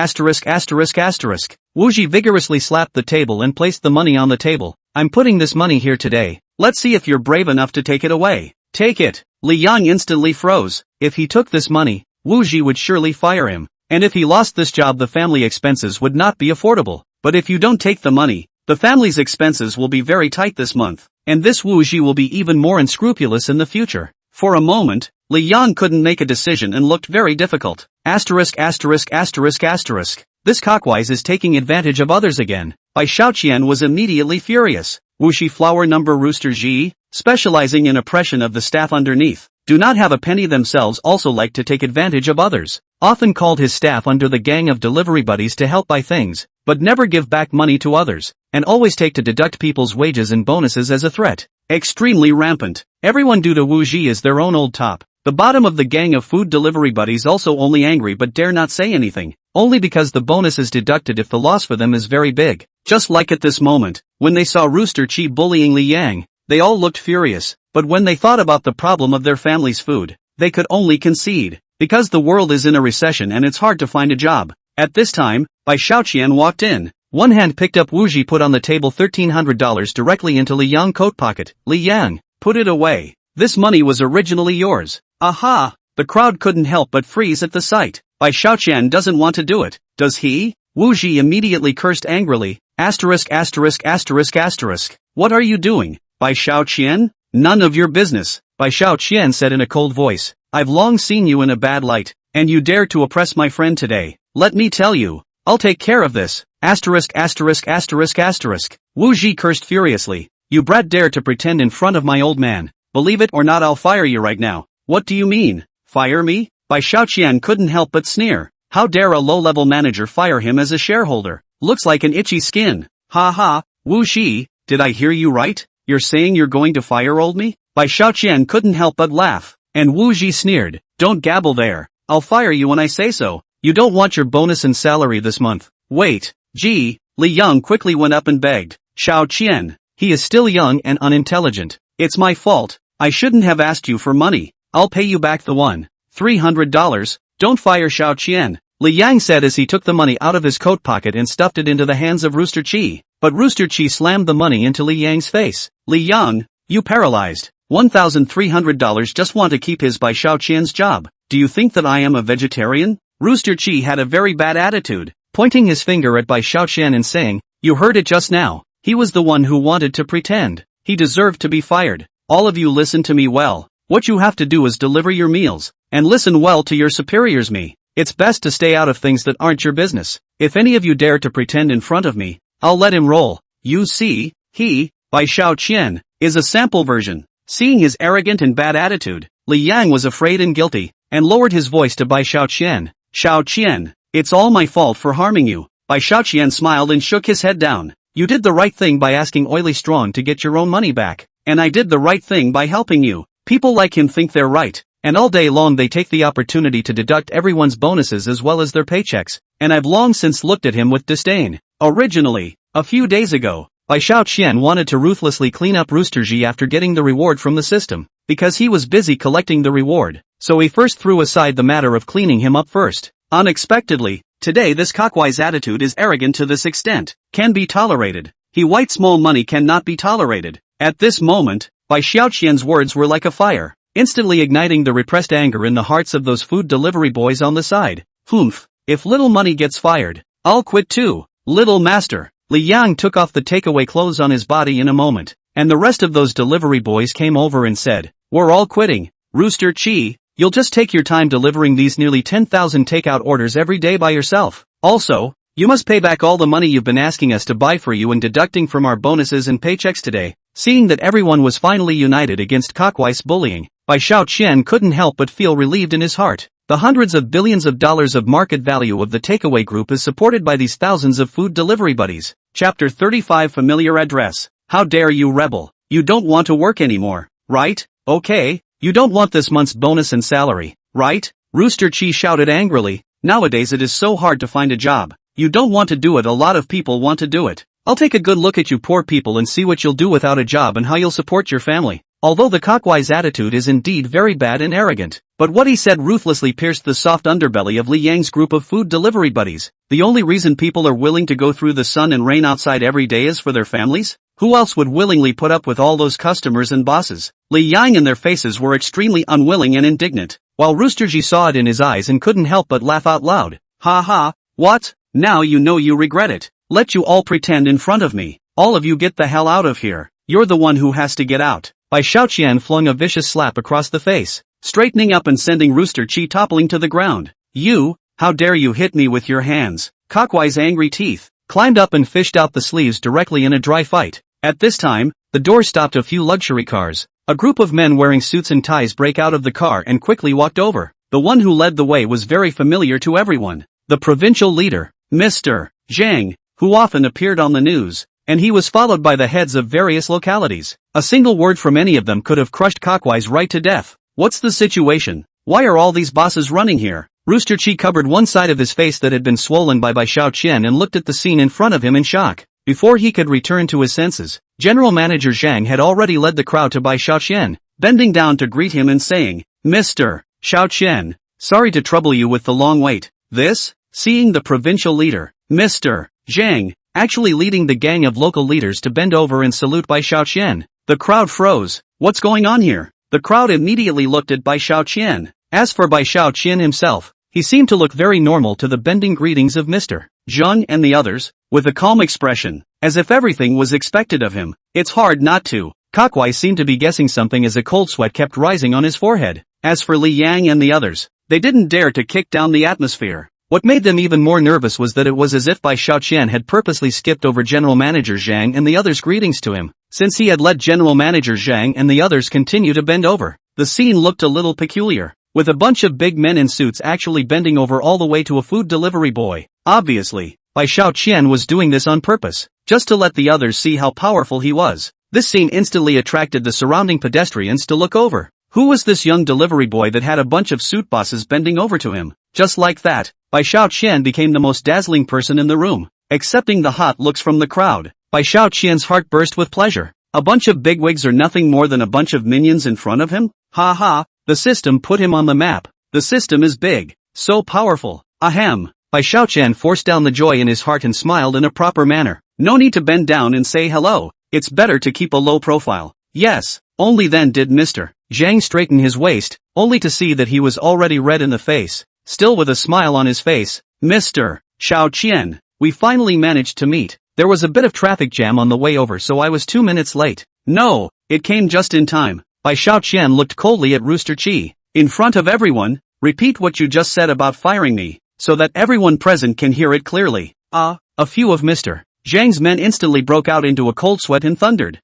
Wu Ji vigorously slapped the table and placed the money on the table. I'm putting this money here today. Let's see if you're brave enough to take it away. Take it. Li Yang instantly froze. If he took this money, Wu Ji would surely fire him. And if he lost this job, the family expenses would not be affordable. But if you don't take the money, the family's expenses will be very tight this month. And this Wu Ji will be even more unscrupulous in the future. For a moment, Li Yang couldn't make a decision and looked very difficult. Asterisk. This cockwise is taking advantage of others again. Bai Xiaoqian was immediately furious. Wuxi flower number Rooster Ji, specializing in oppression of the staff underneath, do not have a penny themselves, also like to take advantage of others. Often called his staff under the gang of delivery buddies to help buy things, but never give back money to others, and always take to deduct people's wages and bonuses as a threat. Extremely rampant. Everyone due to Wu Ji is their own old top. The bottom of the gang of food delivery buddies also only angry but dare not say anything, only because the bonus is deducted if the loss for them is very big. Just like at this moment, when they saw Rooster Chi bullying Li Yang, they all looked furious, but when they thought about the problem of their family's food, they could only concede, because the world is in a recession and it's hard to find a job. At this time, Bai Xiaoqian walked in. One hand picked up Wu Ji, put on the table $1,300 directly into Li Yang coat pocket. Li Yang, put it away. This money was originally yours. Aha! The crowd couldn't help but freeze at the sight. Bai Xiaoqian doesn't want to do it, does he? Wu Ji immediately cursed angrily. Asterisk. What are you doing, Bai Xiaoqian? None of your business, Bai Xiaoqian said in a cold voice. I've long seen you in a bad light, and you dare to oppress my friend today. Let me tell you, I'll take care of this. Asterisk. Wu Ji cursed furiously. You brat dare to pretend in front of my old man. Believe it or not, I'll fire you right now. What do you mean, fire me? Bai Xiaoqian couldn't help but sneer. How dare a low-level manager fire him as a shareholder? Looks like an itchy skin. Ha ha, Wu Ji, did I hear you right? you're saying you're going to fire old me? Bai Xiaoqian couldn't help but laugh, and Wu Ji sneered, don't gabble there, I'll fire you when I say so. You don't want your bonus and salary this month. Wait, gee, Li Yang quickly went up and begged, Xiaoqian, he is still young and unintelligent. It's my fault, I shouldn't have asked you for money. I'll pay you back the $300. Don't fire Xiaoqian, Li Yang said as he took the money out of his coat pocket and stuffed it into the hands of Rooster Chi. But Rooster Chi slammed the money into Li Yang's face. Li Yang, you paralyzed. $1,300 just want to keep his Bai Xiaoqian's job. Do you think that I am a vegetarian? Rooster Chi had a very bad attitude, pointing his finger at Bai Xiaoqian and saying, you heard it just now. He was the one who wanted to pretend. He deserved to be fired. All of you listen to me well. What you have to do is deliver your meals, and listen well to your superiors me. It's best to stay out of things that aren't your business. If any of you dare to pretend in front of me, I'll let him roll. You see, he, Bai Xiaoqian, is a sample version. Seeing his arrogant and bad attitude, Li Yang was afraid and guilty, and lowered his voice to Bai Xiaoqian. Xiaoqian, it's all my fault for harming you. Bai Xiaoqian smiled and shook his head down. You did the right thing by asking Oily Strong to get your own money back, and I did the right thing by helping you. People like him think they're right, and all day long they take the opportunity to deduct everyone's bonuses as well as their paychecks, and I've long since looked at him with disdain. Originally, a few days ago, Bai Xiaoqian wanted to ruthlessly clean up Rooster Ji after getting the reward from the system, because he was busy collecting the reward, so he first threw aside the matter of cleaning him up first. Unexpectedly, today this cockwise attitude is arrogant to this extent, can be tolerated. He white small money cannot be tolerated. At this moment, Bai Xiaoqian's words were like a fire, instantly igniting the repressed anger in the hearts of those food delivery boys on the side. Humph, if Little Money gets fired, I'll quit too. Little Master. Li Yang took off the takeaway clothes on his body in a moment, and the rest of those delivery boys came over and said, we're all quitting. Rooster Chi, you'll just take your time delivering these nearly 10,000 takeout orders every day by yourself. Also, you must pay back all the money you've been asking us to buy for you and deducting from our bonuses and paychecks today. Seeing that everyone was finally united against cockwise bullying, Bai Xiaoqian couldn't help but feel relieved in his heart. The hundreds of billions of dollars of market value of the takeaway group is supported by these thousands of food delivery buddies. Chapter 35 Familiar Address. How dare you rebel? You don't want to work anymore, right? Okay, you don't want this month's bonus and salary, right? Rooster Chi shouted angrily. Nowadays it is so hard to find a job. You don't want to do it, a lot of people want to do it. I'll take a good look at you poor people and see what you'll do without a job and how you'll support your family. Although the cockwise attitude is indeed very bad and arrogant, but what he said ruthlessly pierced the soft underbelly of Li Yang's group of food delivery buddies. The only reason people are willing to go through the sun and rain outside every day is for their families? Who else would willingly put up with all those customers and bosses? Li Yang and their faces were extremely unwilling and indignant, while Rooster Ji saw it in his eyes and couldn't help but laugh out loud. Ha ha, what? Now you know you regret it. Let you all pretend in front of me. All of you get the hell out of here. You're the one who has to get out. Bai Xiaoqian flung a vicious slap across the face, straightening up and sending Rooster Chi toppling to the ground. You, how dare you hit me with your hands? Cockwise angry teeth, climbed up and fished out the sleeves directly in a dry fight. At this time, the door stopped a few luxury cars. A group of men wearing suits and ties break out of the car and quickly walked over. The one who led the way was very familiar to everyone. The provincial leader, Mr. Zhang, who often appeared on the news, and he was followed by the heads of various localities. A single word from any of them could have crushed Cockwise right to death. What's the situation? Why are all these bosses running here? Rooster Chi covered one side of his face that had been swollen by Bai Xiaoqian and looked at the scene in front of him in shock. Before he could return to his senses, General Manager Zhang had already led the crowd to Bai Xiaoqian, bending down to greet him and saying, Mr. Xiaoqian, sorry to trouble you with the long wait. This? Seeing the provincial leader, Mr. Zhang, actually leading the gang of local leaders to bend over and salute Bai Xiaoqian, the crowd froze. What's going on here? The crowd immediately looked at Bai Xiaoqian. As for Bai Xiaoqian himself, he seemed to look very normal to the bending greetings of Mr. Zhang and the others, with a calm expression, as if everything was expected of him. It's hard not to. Cockwise seemed to be guessing something as a cold sweat kept rising on his forehead. As for Li Yang and the others, they didn't dare to kick down the atmosphere. What made them even more nervous was that it was as if Bai Xiaoqian had purposely skipped over General Manager Zhang and the others' greetings to him, since he had let General Manager Zhang and the others continue to bend over. The scene looked a little peculiar, with a bunch of big men in suits actually bending over all the way to a food delivery boy. Obviously, Bai Xiaoqian was doing this on purpose, just to let the others see how powerful he was. This scene instantly attracted the surrounding pedestrians to look over. Who was this young delivery boy that had a bunch of suit bosses bending over to him? Just like that, Bai Xiaoqian became the most dazzling person in the room, accepting the hot looks from the crowd. Bai Xiaoqian's heart burst with pleasure. A bunch of bigwigs are nothing more than a bunch of minions in front of him? Ha ha, the system put him on the map. The system is big, so powerful. Ahem. Bai Xiaoqian forced down the joy in his heart and smiled in a proper manner. No need to bend down and say hello. It's better to keep a low profile. Yes, only then did Mr. Zhang straighten his waist, only to see that he was already red in the face. Still with a smile on his face. Mr. Xiaoqian, we finally managed to meet. There was a bit of traffic jam on the way over, so I was 2 minutes late. No, it came just in time. Bai Xiaoqian looked coldly at Rooster Chi. In front of everyone, repeat what you just said about firing me, so that everyone present can hear it clearly. A few of Mr. Zhang's men instantly broke out into a cold sweat and thundered.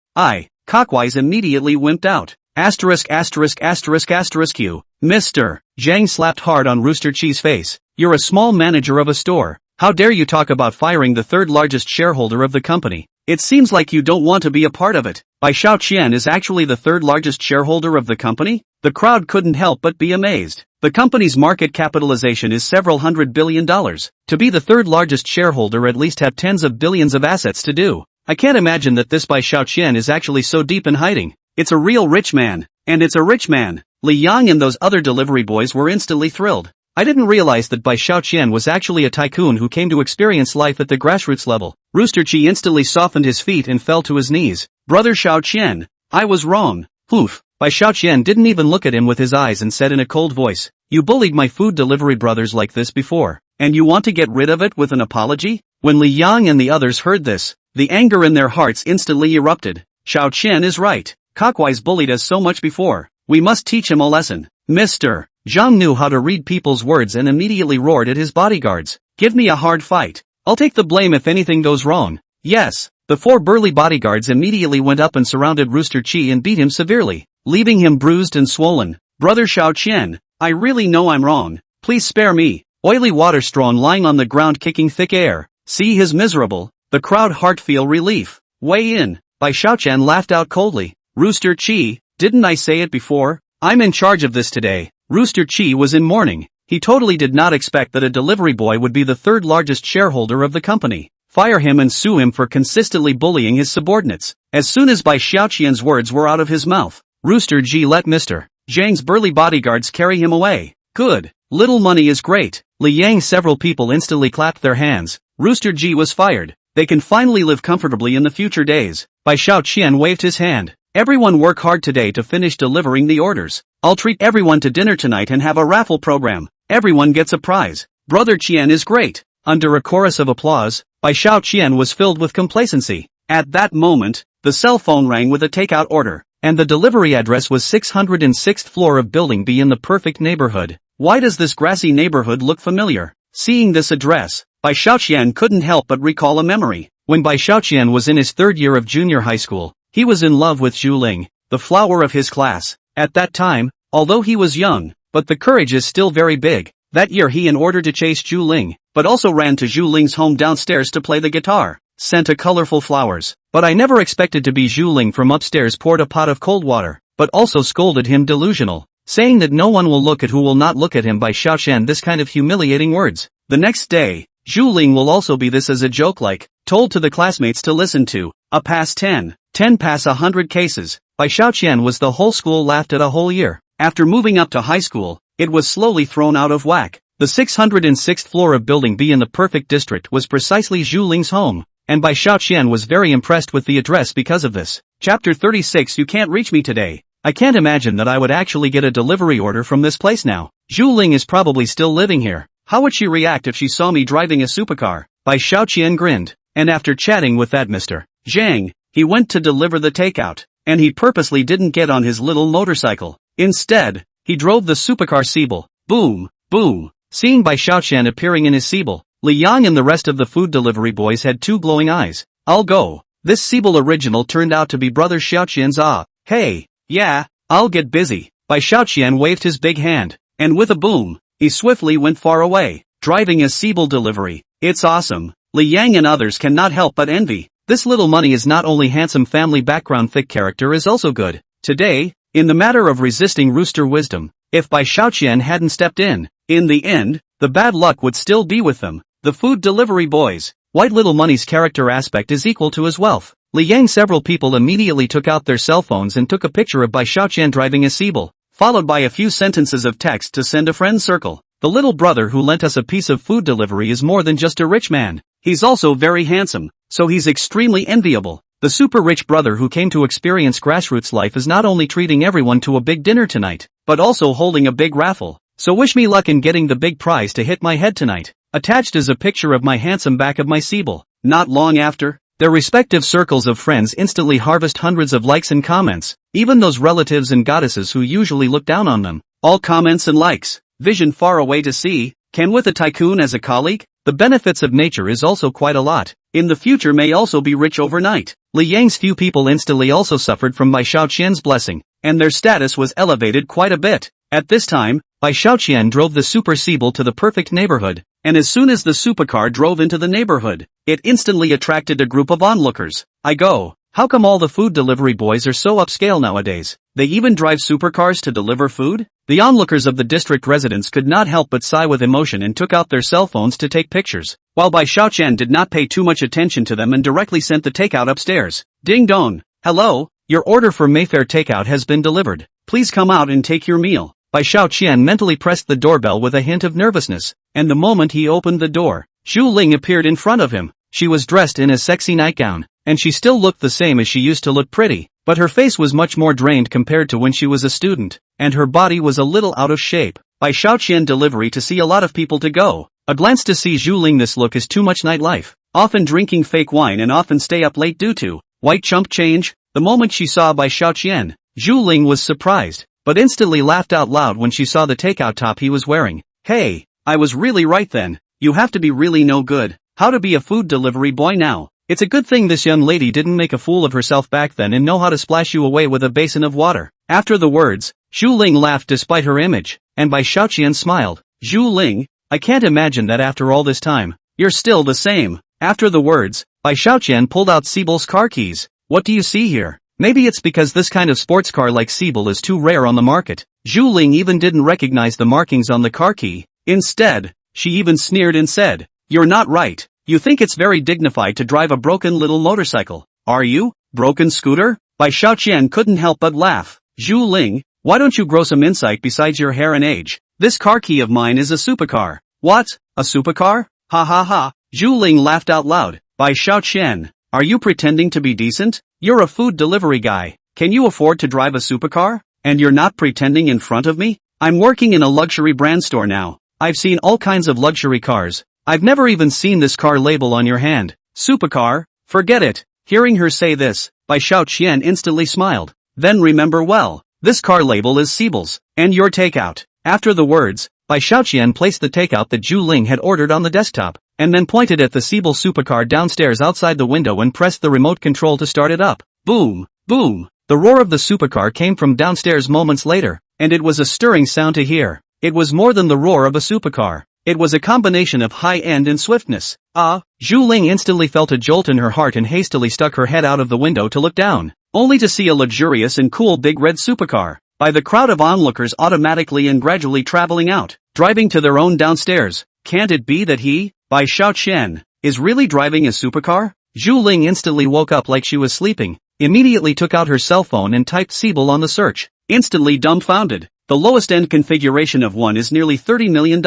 Cockwise immediately wimped out. Asterisk asterisk asterisk asterisk Q. Mr. Zhang slapped hard on Rooster Chi's face. You're a small manager of a store. How dare you talk about firing the third largest shareholder of the company? It seems like you don't want to be a part of it. Bai Xiaoqian is actually the third largest shareholder of the company? The crowd couldn't help but be amazed. The company's market capitalization is several $100 billion. To be the third largest shareholder at least have tens of billions of assets to do. I can't imagine that this Bai Xiaoqian is actually so deep in hiding. It's a real rich man. And it's a rich man. Li Yang and those other delivery boys were instantly thrilled. I didn't realize that Bai Xiaoqian was actually a tycoon who came to experience life at the grassroots level. Rooster Chi instantly softened his feet and fell to his knees. Brother Xiaoqian, I was wrong. Poof. Bai Xiaoqian didn't even look at him with his eyes and said in a cold voice, you bullied my food delivery brothers like this before, and you want to get rid of it with an apology? When Li Yang and the others heard this, the anger in their hearts instantly erupted. Xiaoqian is right. Cockwise bullied us so much before. We must teach him a lesson. Mr. Zhang knew how to read people's words and immediately roared at his bodyguards. Give me a hard fight. I'll take the blame if anything goes wrong. Yes. The 4 burly bodyguards immediately went up and surrounded Rooster Chi and beat him severely, leaving him bruised and swollen. Brother Xiaoqian, I really know I'm wrong. Please spare me. Oily water strawn lying on the ground kicking thick air. See his miserable. The crowd heart feel relief. Weigh in. Bai Xiaoqian laughed out coldly. Rooster Chi, didn't I say it before? I'm in charge of this today. Rooster Chi was in mourning. He totally did not expect that a delivery boy would be the third largest shareholder of the company. Fire him and sue him for consistently bullying his subordinates. As soon as Bai Xiaoqian's words were out of his mouth, Rooster Chi let Mr. Zhang's burly bodyguards carry him away. Good. Little money is great. Li Yang several people instantly clapped their hands. Rooster Chi was fired. They can finally live comfortably in the future days. Bai Xiaoqian waved his hand. Everyone work hard today to finish delivering the orders. I'll treat everyone to dinner tonight and have a raffle program. Everyone gets a prize. Brother Qian is great. Under a chorus of applause, Bai Xiaoqian was filled with complacency. At that moment, the cell phone rang with a takeout order, and the delivery address was 606th floor of Building B in the perfect neighborhood. Why does this grassy neighborhood look familiar? Seeing this address, Bai Xiaoqian couldn't help but recall a memory. When Bai Xiaoqian was in his 3rd year of junior high school, he was in love with Zhu Ling, the flower of his class. At that time, although he was young, but the courage is still very big. That year he, in order to chase Zhu Ling, but also ran to Zhu Ling's home downstairs to play the guitar, sent a colorful flowers. But I never expected to be Zhu Ling from upstairs poured a pot of cold water, but also scolded him delusional, saying that no one will look at who will not look at him. By Xiaoqian this kind of humiliating words. The next day, Zhu Ling will also be this as a joke like, told to the classmates to listen to, a pass 10 pass 100 cases. By Xiaoqian was the whole school laughed at a whole year. After moving up to high school, it was slowly thrown out of whack. The 606th floor of Building B in the perfect district was precisely Zhu Ling's home, and Bai Xiaoqian was very impressed with the address because of this. Chapter 36. You can't reach me today. I can't imagine that I would actually get a delivery order from this place now. Zhu Ling is probably still living here. How would she react if she saw me driving a supercar? Bai Xiaoqian grinned, and after chatting with that Mr. Zhang, he went to deliver the takeout, and he purposely didn't get on his little motorcycle. Instead, he drove the supercar Siebel. Boom, boom. Seeing Bai Xiaoqian appearing in his Siebel, Li Yang and the rest of the food delivery boys had 2 glowing eyes. I'll go. This Siebel original turned out to be Brother Xiaoqian's. Hey, yeah, I'll get busy. Bai Xiaoqian waved his big hand, and with a boom, he swiftly went far away, driving a Siebel delivery. It's awesome. Li Yang and others cannot help but envy. This little money is not only handsome family background, thick character is also good. Today, in the matter of resisting rooster wisdom, if Bai Xiaoqian hadn't stepped in the end, the bad luck would still be with them. The food delivery boys. White little money's character aspect is equal to his wealth. Li Yang. Several people immediately took out their cell phones and took a picture of Bai Xiaoqian driving a Siebel, followed by a few sentences of text to send a friend circle. The little brother who lent us a piece of food delivery is more than just a rich man. He's also very handsome, so he's extremely enviable. The super rich brother who came to experience grassroots life is not only treating everyone to a big dinner tonight, but also holding a big raffle. So wish me luck in getting the big prize to hit my head tonight. Attached is a picture of my handsome back of my Siebel. Not long after, their respective circles of friends instantly harvest hundreds of likes and comments, even those relatives and goddesses who usually look down on them. All comments and likes. Vision far away to see, can with a tycoon as a colleague? The benefits of nature is also quite a lot. In the future may also be rich overnight. Li Yang's few people instantly also suffered from Bai Xiaoqian's blessing, and their status was elevated quite a bit. At this time, Bai Xiaoqian drove the super Siebel to the perfect neighborhood, and as soon as the supercar drove into the neighborhood, it instantly attracted a group of onlookers. I go, how come all the food delivery boys are so upscale nowadays? They even drive supercars to deliver food? The onlookers of the district residents could not help but sigh with emotion and took out their cell phones to take pictures, while Bai Xiaoqian did not pay too much attention to them and directly sent the takeout upstairs. Ding dong. Hello, your order for Mayfair takeout has been delivered. Please come out and take your meal. Bai Xiaoqian mentally pressed the doorbell with a hint of nervousness, and the moment he opened the door, Zhu Ling appeared in front of him. She was dressed in a sexy nightgown, and she still looked the same as she used to look, pretty, but her face was much more drained compared to when she was a student, and her body was a little out of shape. Bai Xiaoqian delivery to see a lot of people to go. A glance to see Zhu Ling. This look is too much nightlife, often drinking fake wine and often stay up late due to white chump change. The moment she saw Bai Xiaoqian, Zhu Ling was surprised, but instantly laughed out loud when she saw the takeout top he was wearing. Hey, I was really right then. You have to be really no good. How to be a food delivery boy now? It's a good thing this young lady didn't make a fool of herself back then and know how to splash you away with a basin of water. After the words, Zhu Ling laughed despite her image, and Bai Xiaoqian smiled. Zhu Ling, I can't imagine that after all this time, you're still the same. After the words, Bai Xiaoqian pulled out Siebel's car keys. What do you see here? Maybe it's because this kind of sports car like Siebel is too rare on the market. Zhu Ling even didn't recognize the markings on the car key. Instead, she even sneered and said, "You're not right. You think it's very dignified to drive a broken little motorcycle, are you? Broken scooter?" Bai Xiaoqian couldn't help but laugh. Zhu Ling, why don't you grow some insight besides your hair and age? This car key of mine is a supercar. What? A supercar? Ha ha ha. Zhu Ling laughed out loud. Bai Xiaoqian, are you pretending to be decent? You're a food delivery guy. Can you afford to drive a supercar? And you're not pretending in front of me? I'm working in a luxury brand store now. I've seen all kinds of luxury cars. I've never even seen this car label on your hand. Supercar? Forget it. Hearing her say this, Bai Xiaoqian instantly smiled. Then remember well, this car label is Siebel's, and your takeout. After the words, Bai Xiaoqian placed the takeout that Zhu Ling had ordered on the desktop, and then pointed at the Siebel supercar downstairs outside the window and pressed the remote control to start it up. Boom, boom. The roar of the supercar came from downstairs moments later, and it was a stirring sound to hear. It was more than the roar of a supercar. It was a combination of high-end and swiftness. Zhu Ling instantly felt a jolt in her heart and hastily stuck her head out of the window to look down, only to see a luxurious and cool big red supercar, by the crowd of onlookers automatically and gradually traveling out, driving to their own downstairs. Can't it be that he, Bai Xiaoqian, is really driving a supercar? Zhu Ling instantly woke up like she was sleeping, immediately took out her cell phone and typed Siebel on the search, instantly dumbfounded. The lowest end configuration of one is nearly $30 million.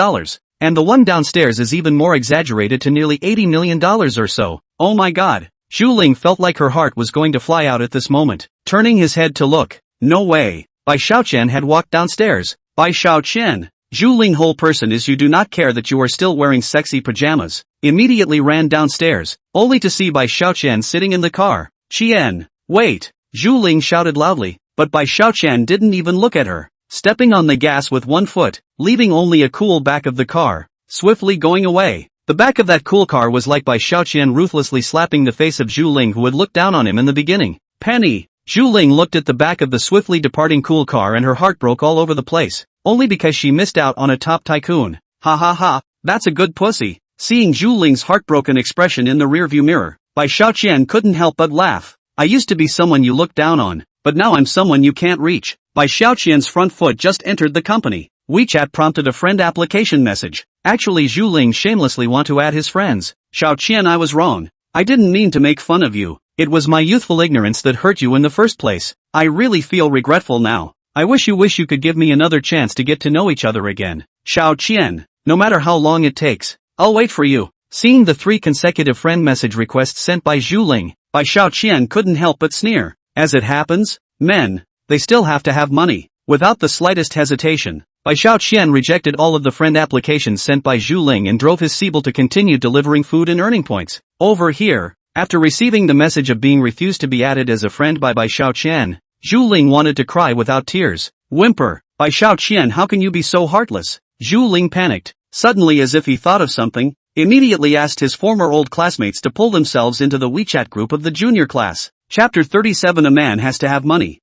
And the one downstairs is even more exaggerated to nearly $80 million or so. Oh my god. Zhu Ling felt like her heart was going to fly out at this moment, turning his head to look. No way. Bai Xiaoqian had walked downstairs. Bai Xiaoqian, Zhu Ling whole person is you do not care that you are still wearing sexy pajamas, immediately ran downstairs, only to see Bai Xiaoqian sitting in the car. Qian, wait. Zhu Ling shouted loudly, but Bai Xiaoqian didn't even look at her. Stepping on the gas with one foot, leaving only a cool back of the car, swiftly going away. The back of that cool car was like Bai Xiaoqian ruthlessly slapping the face of Zhu Ling who had looked down on him in the beginning. Penny! Zhu Ling looked at the back of the swiftly departing cool car and her heart broke all over the place, only because she missed out on a top tycoon. Ha ha ha, that's a good pussy. Seeing Zhu Ling's heartbroken expression in the rearview mirror, Bai Xiaoqian couldn't help but laugh. I used to be someone you looked down on, but now I'm someone you can't reach. Bai Xiaoqian's front foot just entered the company. WeChat prompted a friend application message. Actually, Zhu Ling shamelessly want to add his friends. Xiaoqian, I was wrong. I didn't mean to make fun of you. It was my youthful ignorance that hurt you in the first place. I really feel regretful now. I wish you could give me another chance to get to know each other again. Xiaoqian, no matter how long it takes, I'll wait for you. Seeing the 3 consecutive friend message requests sent by Zhu Ling, Bai Xiaoqian couldn't help but sneer. As it happens, men, they still have to have money. Without the slightest hesitation, Bai Xiaoqian rejected all of the friend applications sent by Zhu Ling and drove his Sibyl to continue delivering food and earning points. Over here, after receiving the message of being refused to be added as a friend by Bai Xiaoqian, Zhu Ling wanted to cry without tears. Whimper, Bai Xiaoqian, how can you be so heartless? Zhu Ling panicked. Suddenly, as if he thought of something, immediately asked his former old classmates to pull themselves into the WeChat group of the junior class. Chapter 37. A man has to have money.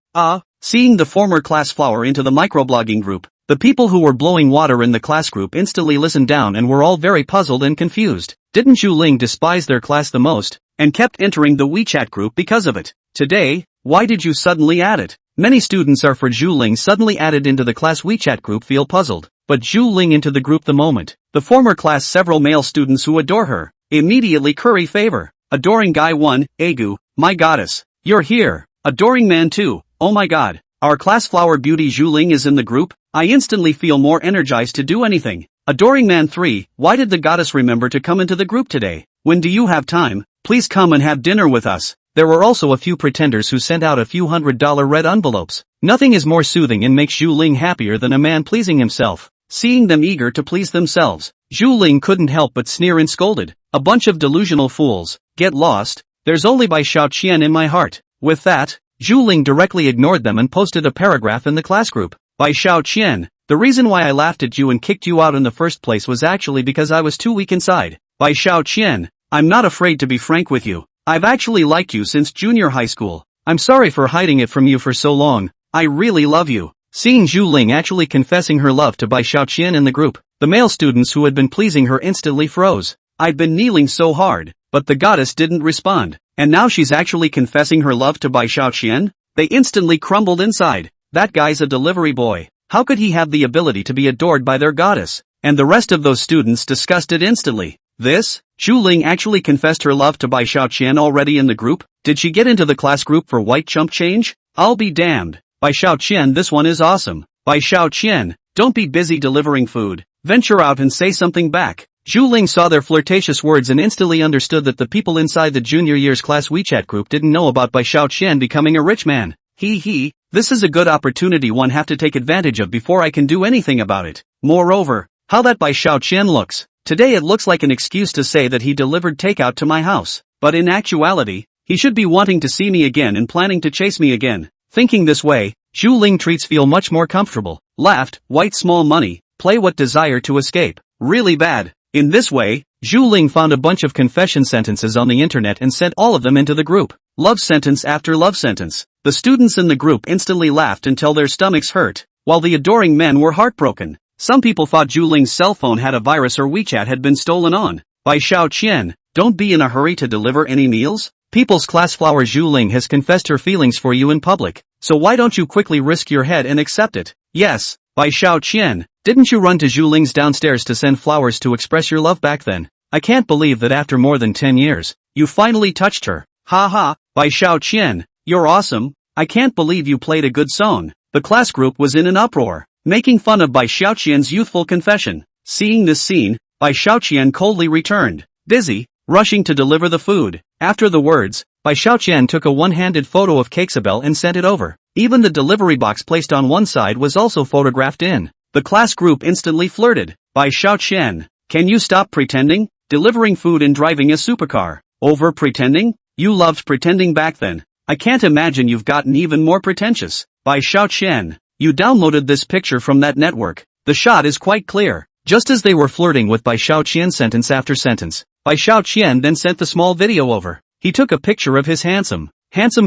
Seeing the former class flower into the microblogging group, the people who were blowing water in the class group instantly listened down and were all very puzzled and confused. Didn't Zhu Ling despise their class the most, and kept entering the WeChat group because of it? Today, why did you suddenly add it? Many students are for Zhu Ling suddenly added into the class WeChat group feel puzzled, but Zhu Ling into the group the moment. The former class several male students who adore her, immediately curry favor. Adoring guy 1, Agu, my goddess, you're here. Adoring man 2, oh my god, our class flower beauty Zhu Ling is in the group. I instantly feel more energized to do anything. Adoring man 3, why did the goddess remember to come into the group today? When do you have time? Please come and have dinner with us. There were also a few pretenders who sent out a few $100 red envelopes. Nothing is more soothing and makes Zhu Ling happier than a man pleasing himself. Seeing them eager to please themselves, Zhu Ling couldn't help but sneer and scolded. A bunch of delusional fools. Get lost. There's only Bai Xiaoqian in my heart. With that, Zhu Ling directly ignored them and posted a paragraph in the class group. Bai Xiaoqian, the reason why I laughed at you and kicked you out in the first place was actually because I was too weak inside. Bai Xiaoqian, I'm not afraid to be frank with you. I've actually liked you since junior high school. I'm sorry for hiding it from you for so long. I really love you. Seeing Zhu Ling actually confessing her love to Bai Xiaoqian in the group, the male students who had been pleasing her instantly froze. I'd been kneeling so hard, but the goddess didn't respond. And now she's actually confessing her love to Bai Xiaoqian? They instantly crumbled inside. That guy's a delivery boy. How could he have the ability to be adored by their goddess? And the rest of those students discussed it instantly. Zhu Ling actually confessed her love to Bai Xiaoqian already in the group? Did she get into the class group for white chump change? I'll be damned. Bai Xiaoqian, this one is awesome. Bai Xiaoqian, don't be busy delivering food. Venture out and say something back. Zhu Ling saw their flirtatious words and instantly understood that the people inside the junior year's class WeChat group didn't know about Bai Xiaoqian becoming a rich man. This is a good opportunity one have to take advantage of before I can do anything about it. Moreover, how that Bai Xiaoqian looks. Today it looks like an excuse to say that he delivered takeout to my house. But in actuality, he should be wanting to see me again and planning to chase me again. Thinking this way, Zhu Ling treats feel much more comfortable. Laughed, white small money, play what desire to escape. Really bad. In this way, Zhu Ling found a bunch of confession sentences on the internet and sent all of them into the group. Love sentence after love sentence. The students in the group instantly laughed until their stomachs hurt, while the adoring men were heartbroken. Some people thought Zhu Ling's cell phone had a virus or WeChat had been stolen on. Bai Xiaoqian, don't be in a hurry to deliver any meals. People's class flower Zhu Ling has confessed her feelings for you in public, so why don't you quickly risk your head and accept it? Yes, Bai Xiaoqian, didn't you run to Zhu Ling's downstairs to send flowers to express your love back then? I can't believe that after more than 10 years, you finally touched her. Ha, Bai Xiaoqian, you're awesome. I can't believe you played a good song. The class group was in an uproar, making fun of Bai Xiaoqian's youthful confession. Seeing this scene, Bai Xiaoqian coldly returned, busy, rushing to deliver the food. After the words, Bai Xiaoqian took a one-handed photo of Cakesabel and sent it over. Even the delivery box placed on one side was also photographed in. The class group instantly flirted. Bai Xiaoqian, can you stop pretending? Delivering food and driving a supercar. Over pretending? You loved pretending back then. I can't imagine you've gotten even more pretentious. Bai Xiaoqian, you downloaded this picture from that network. The shot is quite clear. Just as they were flirting with Bai Xiaoqian sentence after sentence, Bai Xiaoqian then sent the small video over. He took a picture of his handsome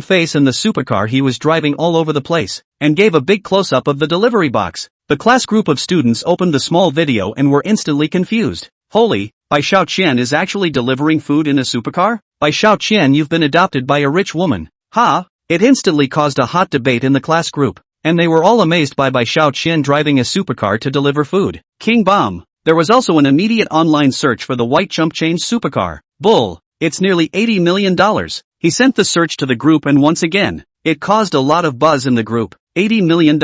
face in the supercar he was driving all over the place, and gave a big close-up of the delivery box. The class group of students opened the small video and were instantly confused. Holy, Bai Xiaoqian is actually delivering food in a supercar? By Xiao Qian, you've been adopted by a rich woman. Ha! It instantly caused a hot debate in the class group, and they were all amazed by Xiao Qian driving a supercar to deliver food. King Bomb. There was also an immediate online search for the white chump change supercar. Bull. It's nearly $80 million. He sent the search to the group, and once again, it caused a lot of buzz in the group. $80 million.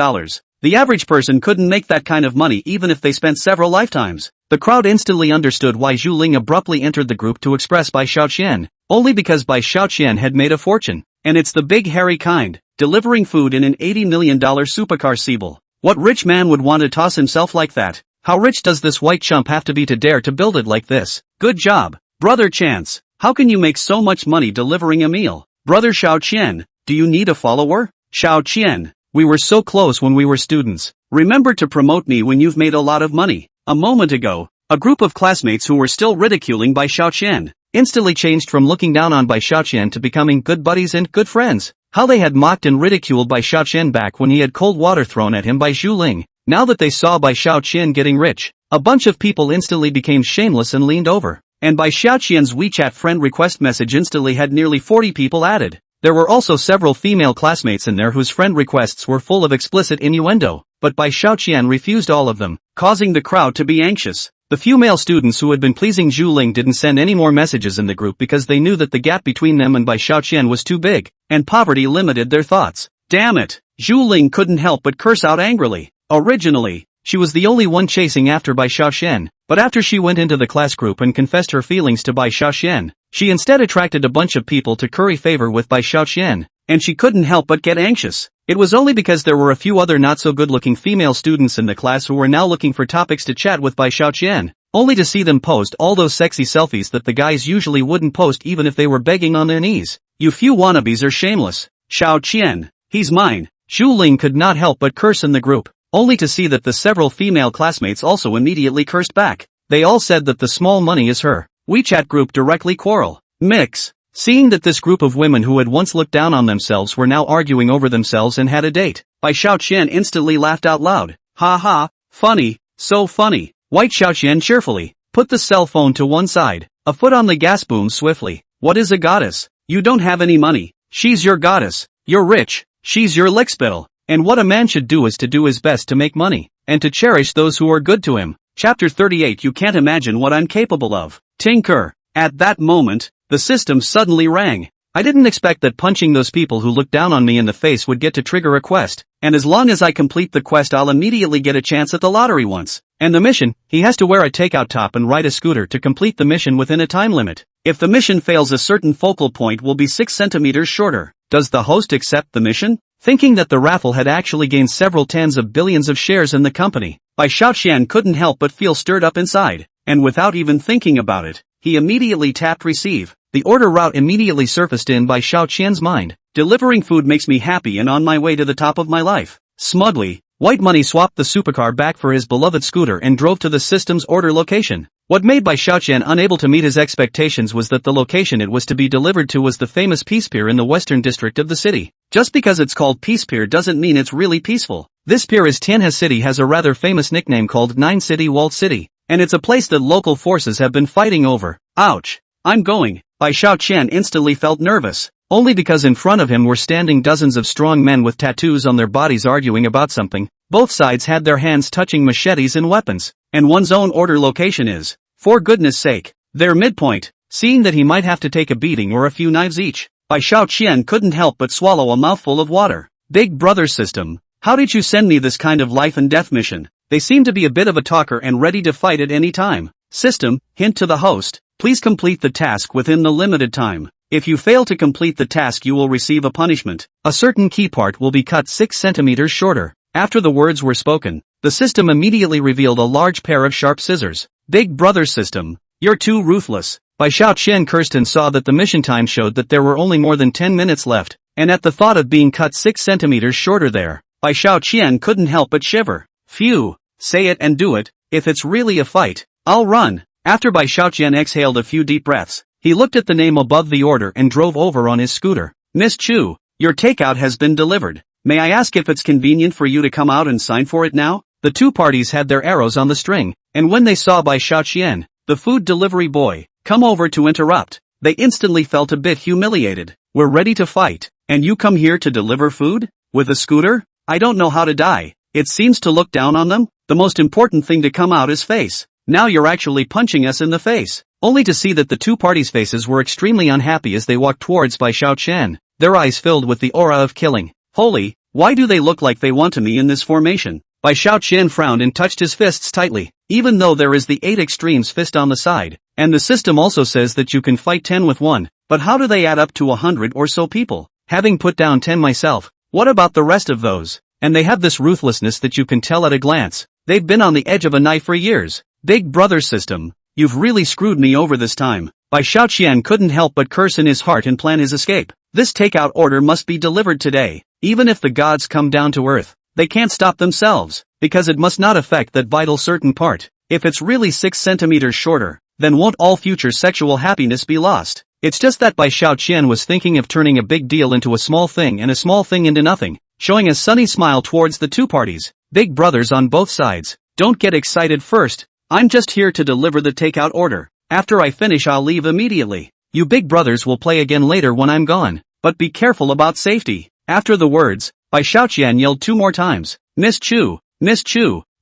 The average person couldn't make that kind of money even if they spent several lifetimes. The crowd instantly understood why Zhu Ling abruptly entered the group to express Bai Xiaoqian, only because Bai Xiaoqian had made a fortune. And it's the big hairy kind, delivering food in an $80 million supercar Siebel. What rich man would want to toss himself like that? How rich does this white chump have to be to dare to build it like this? Good job, Brother Chance. How can you make so much money delivering a meal? Brother Xiaoqian, do you need a follower? Xiaoqian, we were so close when we were students. Remember to promote me when you've made a lot of money. A moment ago, a group of classmates who were still ridiculing Bai Xiaoqian instantly changed from looking down on Bai Xiaoqian to becoming good buddies and good friends. How they had mocked and ridiculed Bai Xiaoqian back when he had cold water thrown at him by Zhu Ling. Now that they saw Bai Xiaoqian getting rich, a bunch of people instantly became shameless and leaned over. And Bai Xiaoqian's WeChat friend request message instantly had nearly 40 people added. There were also several female classmates in there whose friend requests were full of explicit innuendo, but Bai Xiaoqian refused all of them, causing the crowd to be anxious. The few male students who had been pleasing Zhu Ling didn't send any more messages in the group because they knew that the gap between them and Bai Xiaoqian was too big, and poverty limited their thoughts. Damn it! Zhu Ling couldn't help but curse out angrily. Originally, she was the only one chasing after Bai Xiaoqian, but after she went into the class group and confessed her feelings to Bai Xiaoqian, she instead attracted a bunch of people to curry favor with Bai Xiaoqian, and she couldn't help but get anxious. It was only because there were a few other not-so-good-looking female students in the class who were now looking for topics to chat with Bai Xiaoqian, only to see them post all those sexy selfies that the guys usually wouldn't post even if they were begging on their knees. You few wannabes are shameless. Xiaoqian, he's mine. Zhu Ling could not help but curse in the group, only to see that the several female classmates also immediately cursed back. They all said that the small money is her. WeChat group directly quarrel. Mix. Seeing that this group of women who had once looked down on themselves were now arguing over themselves and had a date, Bai Xiaoqian instantly laughed out loud. Ha ha, funny, so funny. White Xiaoqian cheerfully put the cell phone to one side, a foot on the gas boom swiftly. What is a goddess? You don't have any money. She's your goddess. You're rich. She's your lickspittle. And what a man should do is to do his best to make money, and to cherish those who are good to him. Chapter 38. You can't imagine what I'm capable of. Tinker. At that moment, the system suddenly rang. I didn't expect that punching those people who looked down on me in the face would get to trigger a quest, and as long as I complete the quest I'll immediately get a chance at the lottery once. And the mission, he has to wear a takeout top and ride a scooter to complete the mission within a time limit. If the mission fails, a certain focal point will be 6 centimeters shorter. Does the host accept the mission? Thinking that the raffle had actually gained several tens of billions of shares in the company, Bai Xiaoqian couldn't help but feel stirred up inside, and without even thinking about it, he immediately tapped receive. The order route immediately surfaced in Bai Xiaoqian's mind. Delivering food makes me happy and on my way to the top of my life. Smugly, White Money swapped the supercar back for his beloved scooter and drove to the system's order location. What made Bai Xiaoqian unable to meet his expectations was that the location it was to be delivered to was the famous Peace Pier in the western district of the city. Just because it's called Peace Pier doesn't mean it's really peaceful. This pier is Tianhe City has a rather famous nickname called Nine City Walled City, and it's a place that local forces have been fighting over. Ouch! I'm going. Bai Xiaoqian instantly felt nervous, only because in front of him were standing dozens of strong men with tattoos on their bodies arguing about something. Both sides had their hands touching machetes and weapons, and one's own order location is, for goodness sake, their midpoint. Seeing that he might have to take a beating or a few knives each, Bai Xiaoqian couldn't help but swallow a mouthful of water. Big brother system, how did you send me this kind of life and death mission? They seem to be a bit of a talker and ready to fight at any time. System, hint to the host, please complete the task within the limited time. If you fail to complete the task you will receive a punishment. A certain key part will be cut 6 centimeters shorter. After the words were spoken, the system immediately revealed a large pair of sharp scissors. Big brother system, you're too ruthless. Bai Xiaoqian cursed and saw that the mission time showed that there were only more than 10 minutes left, and at the thought of being cut 6 centimeters shorter there, Bai Xiaoqian couldn't help but shiver. Phew, say it and do it. If it's really a fight, I'll run. After Bai Xiaoqian exhaled a few deep breaths, he looked at the name above the order and drove over on his scooter. Miss Chu, your takeout has been delivered. May I ask if it's convenient for you to come out and sign for it now? The two parties had their arrows on the string, and when they saw Bai Xiaoqian, the food delivery boy, come over to interrupt, they instantly felt a bit humiliated. We're ready to fight, and you come here to deliver food? With a scooter? I don't know how to die. It seems to look down on them. The most important thing to come out is face. Now you're actually punching us in the face. Only to see that the two parties' faces were extremely unhappy as they walked towards Bai Xiaoqian, their eyes filled with the aura of killing. Holy, why do they look like they want me in this formation? Bai Xiaoqian frowned and touched his fists tightly. Even though there is the 8 extremes fist on the side, and the system also says that you can fight 10 with 1, but how do they add up to 100 or so people? Having put down 10 myself, what about the rest of those? And they have this ruthlessness that you can tell at a glance. They've been on the edge of a knife for years. Big brother system, you've really screwed me over this time. Bai Xiaoqian couldn't help but curse in his heart and plan his escape. This takeout order must be delivered today. Even if the gods come down to earth, they can't stop themselves, because it must not affect that vital certain part. If it's really 6 centimeters shorter, then won't all future sexual happiness be lost? It's just that Bai Xiaoqian was thinking of turning a big deal into a small thing and a small thing into nothing, showing a sunny smile towards the two parties. Big brothers on both sides, don't get excited first. I'm just here to deliver the takeout order. After I finish I'll leave immediately. You big brothers will play again later when I'm gone, but be careful about safety. After the words, Bai Xiaoqian yelled 2 more times, Miss Chu,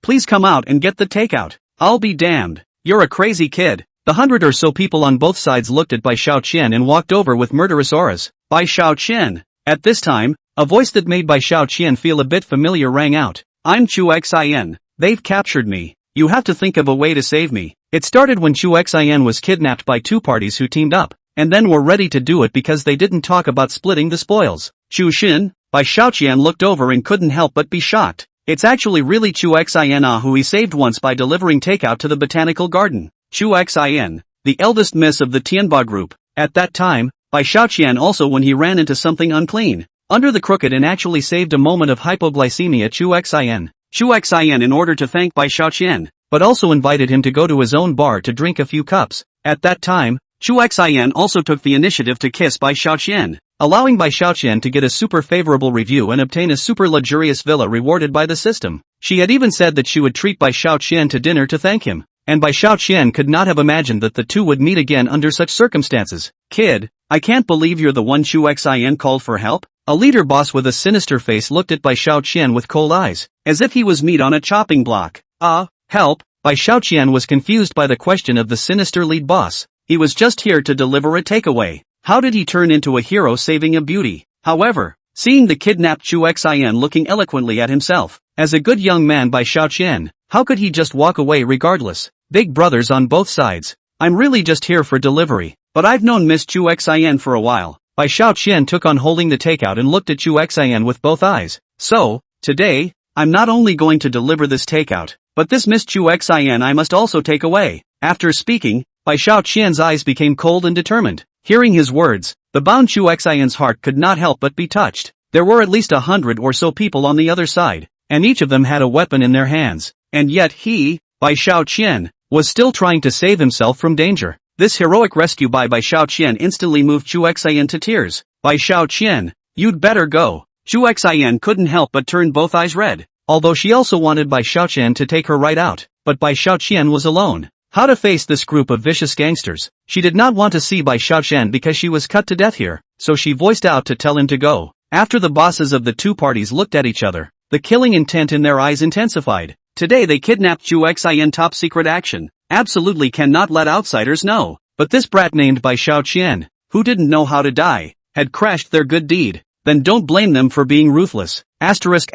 please come out and get the takeout. I'll be damned. You're a crazy kid. The 100 or so people on both sides looked at Bai Xiaoqian and walked over with murderous auras. Bai Xiaoqian. At this time, a voice that made Bai Xiaoqian feel a bit familiar rang out. I'm Chu Xin. They've captured me. You have to think of a way to save me. It started when Chu Xin was kidnapped by two parties who teamed up, and then were ready to do it because they didn't talk about splitting the spoils. Chu Xin, Bai Xiaoqian looked over and couldn't help but be shocked. It's actually really Chu Xin who he saved once by delivering takeout to the botanical garden. Chu Xin, the eldest miss of the Tianba group. At that time, Bai Xiaoqian also when he ran into something unclean, under the crooked and actually saved a moment of hypoglycemia Chu Xin. Chu Xin in order to thank Bai Xiaoqian, but also invited him to go to his own bar to drink a few cups. At that time, Chu Xin also took the initiative to kiss Bai Xiaoqian, allowing Bai Xiaoqian to get a super favorable review and obtain a super luxurious villa rewarded by the system. She had even said that she would treat Bai Xiaoqian to dinner to thank him, and Bai Xiaoqian could not have imagined that the two would meet again under such circumstances. Kid, I can't believe you're the one Chu Xin called for help? A leader boss with a sinister face looked at Bai Xiaoqian with cold eyes, as if he was meat on a chopping block. Help? Bai Xiaoqian was confused by the question of the sinister lead boss. He was just here to deliver a takeaway. How did he turn into a hero saving a beauty? However, seeing the kidnapped Chu Xin looking eloquently at himself, as a good young man Bai Xiaoqian, how could he just walk away regardless? Big brothers on both sides. I'm really just here for delivery, but I've known Miss Chu Xin for a while. Bai Xiaoqian took on holding the takeout and looked at Chu Xin with both eyes. So, today, I'm not only going to deliver this takeout, but this Miss Chu Xin I must also take away. After speaking, Bai Xiaoqian's eyes became cold and determined. Hearing his words, the bound Chu Xion's heart could not help but be touched. There were at least 100 or so people on the other side, and each of them had a weapon in their hands, and yet he, Bai Xiaoqian, was still trying to save himself from danger. This heroic rescue by Bai Xiaoqian instantly moved Chu Xian to tears. Bai Xiaoqian, you'd better go. Chu Xian couldn't help but turn both eyes red, although she also wanted Bai Xiaoqian to take her right out, but Bai Xiaoqian was alone. How to face this group of vicious gangsters? She did not want to see Bai Xiaoqian because she was cut to death here, so she voiced out to tell him to go. After the bosses of the two parties looked at each other, the killing intent in their eyes intensified. Today they kidnapped Chu Xian top secret action. Absolutely cannot let outsiders know. But this brat named Bai Xiaoqian, who didn't know how to die, had crashed their good deed. Then don't blame them for being ruthless. Asterisk.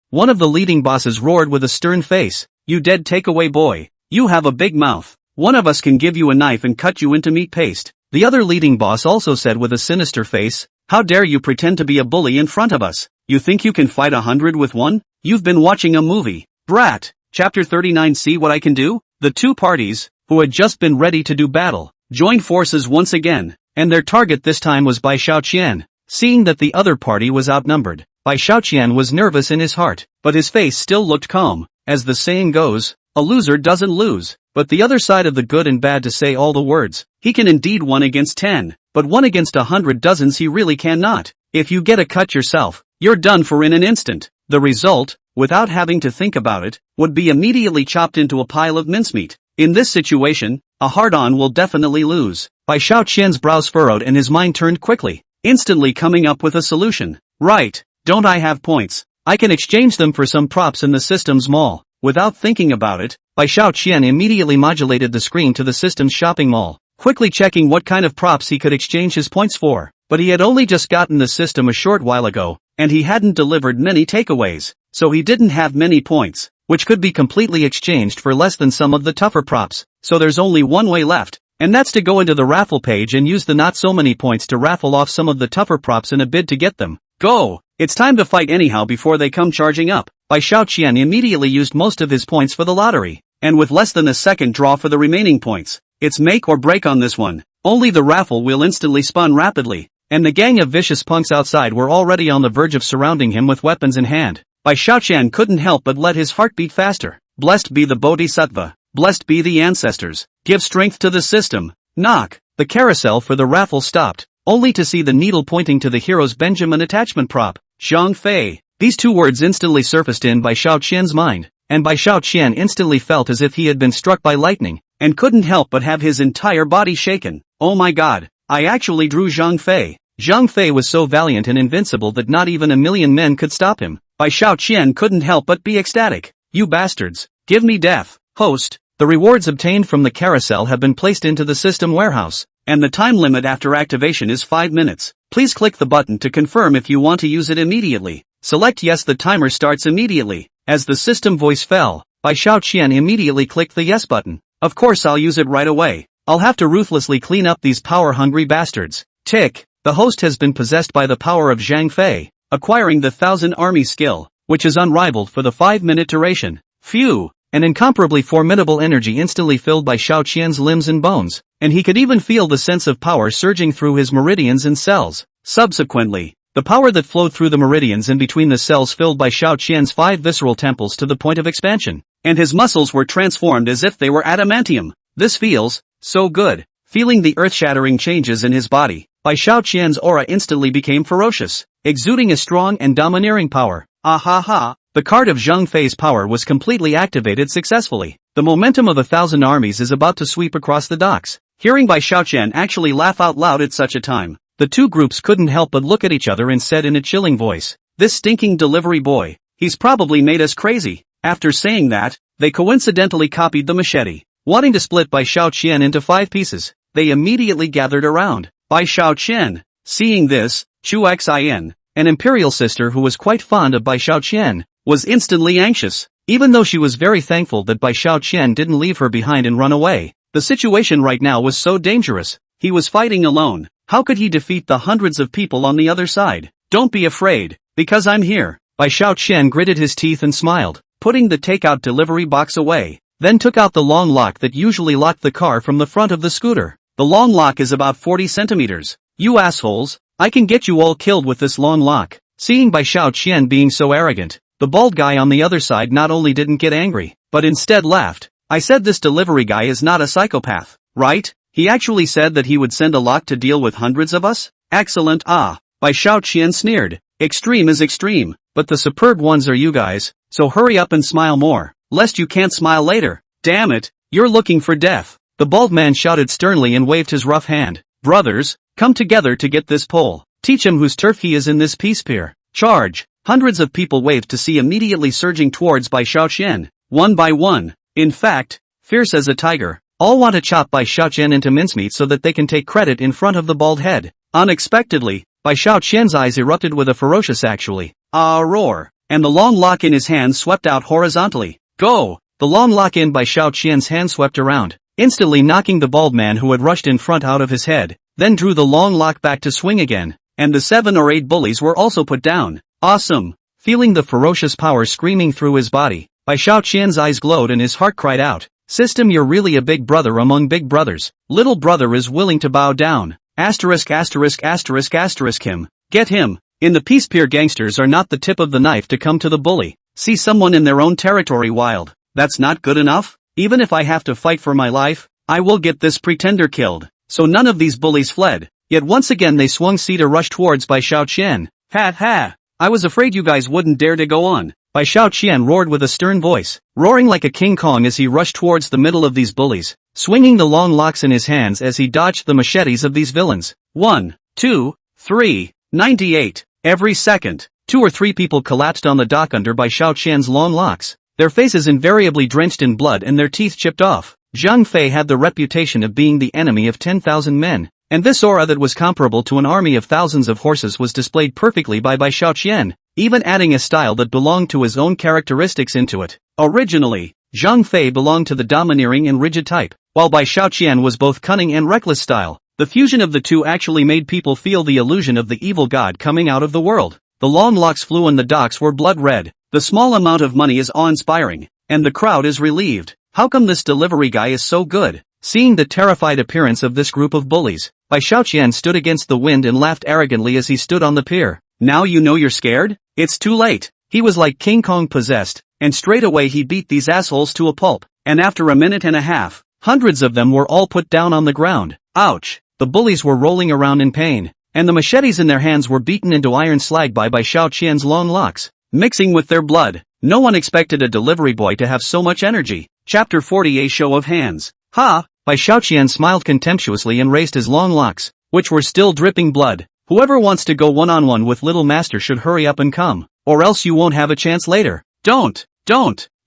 One of the leading bosses roared with a stern face. You dead takeaway boy. You have a big mouth. One of us can give you a knife and cut you into meat paste. The other leading boss also said with a sinister face, how dare you pretend to be a bully in front of us? You think you can fight 100 with one? You've been watching a movie. Brat. Chapter 39. See what I can do? The two parties, who had just been ready to do battle, joined forces once again, and their target this time was Bai Xiaoqian. Seeing that the other party was outnumbered, Bai Xiaoqian was nervous in his heart, but his face still looked calm. As the saying goes, a loser doesn't lose. But the other side of the good and bad to say all the words. He can indeed 1 against 10, but 1 against 100 dozens he really cannot. If you get a cut yourself, you're done for in an instant. The result, without having to think about it, would be immediately chopped into a pile of mincemeat. In this situation, a hard-on will definitely lose. Bai Xiaoqian's brows furrowed and his mind turned quickly, instantly coming up with a solution. Right, don't I have points? I can exchange them for some props in the system's mall. Without thinking about it, Bai Xiaoqian immediately modulated the screen to the system's shopping mall, quickly checking what kind of props he could exchange his points for. But he had only just gotten the system a short while ago, and he hadn't delivered many takeaways, so he didn't have many points, which could be completely exchanged for less than some of the tougher props. So there's only one way left, and that's to go into the raffle page and use the not so many points to raffle off some of the tougher props in a bid to get them. Go! It's time to fight anyhow before they come charging up. Bai Xiaoqian immediately used most of his points for the lottery, and with less than a second draw for the remaining points. It's make or break on this one. Only the raffle wheel instantly spun rapidly, and the gang of vicious punks outside were already on the verge of surrounding him with weapons in hand. Bai Xiaoqian couldn't help but let his heart beat faster. Blessed be the Bodhisattva. Blessed be the ancestors. Give strength to the system. Knock. The carousel for the raffle stopped, only to see the needle pointing to the hero's Benjamin attachment prop, Zhang Fei. These two words instantly surfaced in Bai Xiaoqian's mind, and Bai Xiaoqian instantly felt as if he had been struck by lightning, and couldn't help but have his entire body shaken. Oh my god, I actually drew Zhang Fei. Zhang Fei was so valiant and invincible that not even a million men could stop him. Bai Xiaoqian couldn't help but be ecstatic. You bastards, give me death. Host, the rewards obtained from the carousel have been placed into the system warehouse, and the time limit after activation is 5 minutes. Please click the button to confirm if you want to use it immediately. Select yes, the timer starts immediately. As the system voice fell, Bai Xiaoqian immediately clicked the yes button. Of course I'll use it right away. I'll have to ruthlessly clean up these power-hungry bastards. Tick. The host has been possessed by the power of Zhang Fei, acquiring the 1,000 army skill, which is unrivaled for the 5-minute duration. Phew! An incomparably formidable energy instantly filled Bai Xiaoqian's limbs and bones, and he could even feel the sense of power surging through his meridians and cells. Subsequently, the power that flowed through the meridians and between the cells filled Bai Xiaoqian's 5 visceral temples to the point of expansion, and his muscles were transformed as if they were adamantium. This feels so good. Feeling the earth-shattering changes in his body, Bai Xiaoqian's aura instantly became ferocious, exuding a strong and domineering power. Ah ha ha! The card of Zhang Fei's power was completely activated successfully. The momentum of 1,000 armies is about to sweep across the docks. Hearing Bai Xiaoqian actually laugh out loud at such a time, the two groups couldn't help but look at each other and said in a chilling voice, "This stinking delivery boy, he's probably made us crazy." After saying that, they coincidentally copied the machete. Wanting to split Bai Xiaoqian into 5 pieces, they immediately gathered around. Bai Xiaoqian. Seeing this, Chu Xin, an imperial sister who was quite fond of Bai Xiaoqian, was instantly anxious. Even though she was very thankful that Bai Xiaoqian didn't leave her behind and run away, the situation right now was so dangerous. He was fighting alone. How could he defeat the hundreds of people on the other side? Don't be afraid, because I'm here. Bai Xiaoqian gritted his teeth and smiled, putting the takeout delivery box away, then took out the long lock that usually locked the car from the front of the scooter. The long lock is about 40 centimeters. You assholes, I can get you all killed with this long lock. Seeing Bai Xiaoqian being so arrogant, the bald guy on the other side not only didn't get angry, but instead laughed. I said this delivery guy is not a psychopath, right? He actually said that he would send a lock to deal with hundreds of us? Excellent. Ah, Bai Xiaoqian sneered. Extreme is extreme, but the superb ones are you guys, so hurry up and smile more, lest you can't smile later. Damn it, you're looking for death. The bald man shouted sternly and waved his rough hand. Brothers, come together to get this pole. Teach him whose turf he is in this peace pier. Charge! Hundreds of people waved to see immediately surging towards Bai Xiaoqian, one by one. In fact, fierce as a tiger, all want to chop Bai Xiaoqian into mincemeat so that they can take credit in front of the bald head. Unexpectedly, Bai Xiaoqian's eyes erupted with a ferocious actually, roar, and the long lock in his hand swept out horizontally. Go! The long lock in Bai Xiaoqian's hand swept around, instantly knocking the bald man who had rushed in front out of his head, then drew the long lock back to swing again, and the 7 or 8 bullies were also put down. Awesome! Feeling the ferocious power screaming through his body, Bai Xiaoqian's eyes glowed and his heart cried out, "System, you're really a big brother among big brothers. Little brother is willing to bow down. Asterisk asterisk asterisk asterisk him. Get him." In the peace pier, gangsters are not the tip of the knife to come to the bully. See someone in their own territory wild. That's not good enough? Even if I have to fight for my life, I will get this pretender killed. So none of these bullies fled. Yet once again they swung C to rush towards Bai Xiaoqian. Ha ha! I was afraid you guys wouldn't dare to go on. Bai Xiaoqian roared with a stern voice, roaring like a King Kong as he rushed towards the middle of these bullies, swinging the long locks in his hands as he dodged the machetes of these villains. 1, 2, 3, 98. Every second, 2 or 3 people collapsed on the dock under Bai Xiaoqian's long locks, their faces invariably drenched in blood and their teeth chipped off. Zhang Fei had the reputation of being the enemy of 10,000 men, and this aura that was comparable to an army of thousands of horses was displayed perfectly by Bai Xiaoqian, even adding a style that belonged to his own characteristics into it. Originally, Zhang Fei belonged to the domineering and rigid type, while Bai Xiaoqian was both cunning and reckless style. The fusion of the two actually made people feel the illusion of the evil god coming out of the world. The long locks flew and the docks were blood red. The small amount of money is awe-inspiring, and the crowd is relieved. How come this delivery guy is so good? Seeing the terrified appearance of this group of bullies, Bai Xiaoqian stood against the wind and laughed arrogantly as he stood on the pier. Now you know you're scared? It's too late. He was like King Kong possessed, and straight away he beat these assholes to a pulp, and after a minute and a half, hundreds of them were all put down on the ground. Ouch! The bullies were rolling around in pain, and the machetes in their hands were beaten into iron slag by Bai Xiaoqian's long locks, mixing with their blood. No one expected a delivery boy to have so much energy. Chapter 40: A Show of Hands. Ha! Bai Xiaoqian smiled contemptuously and raised his long locks, which were still dripping blood. Whoever wants to go one-on-one with Little Master should hurry up and come, or else you won't have a chance later. Don't!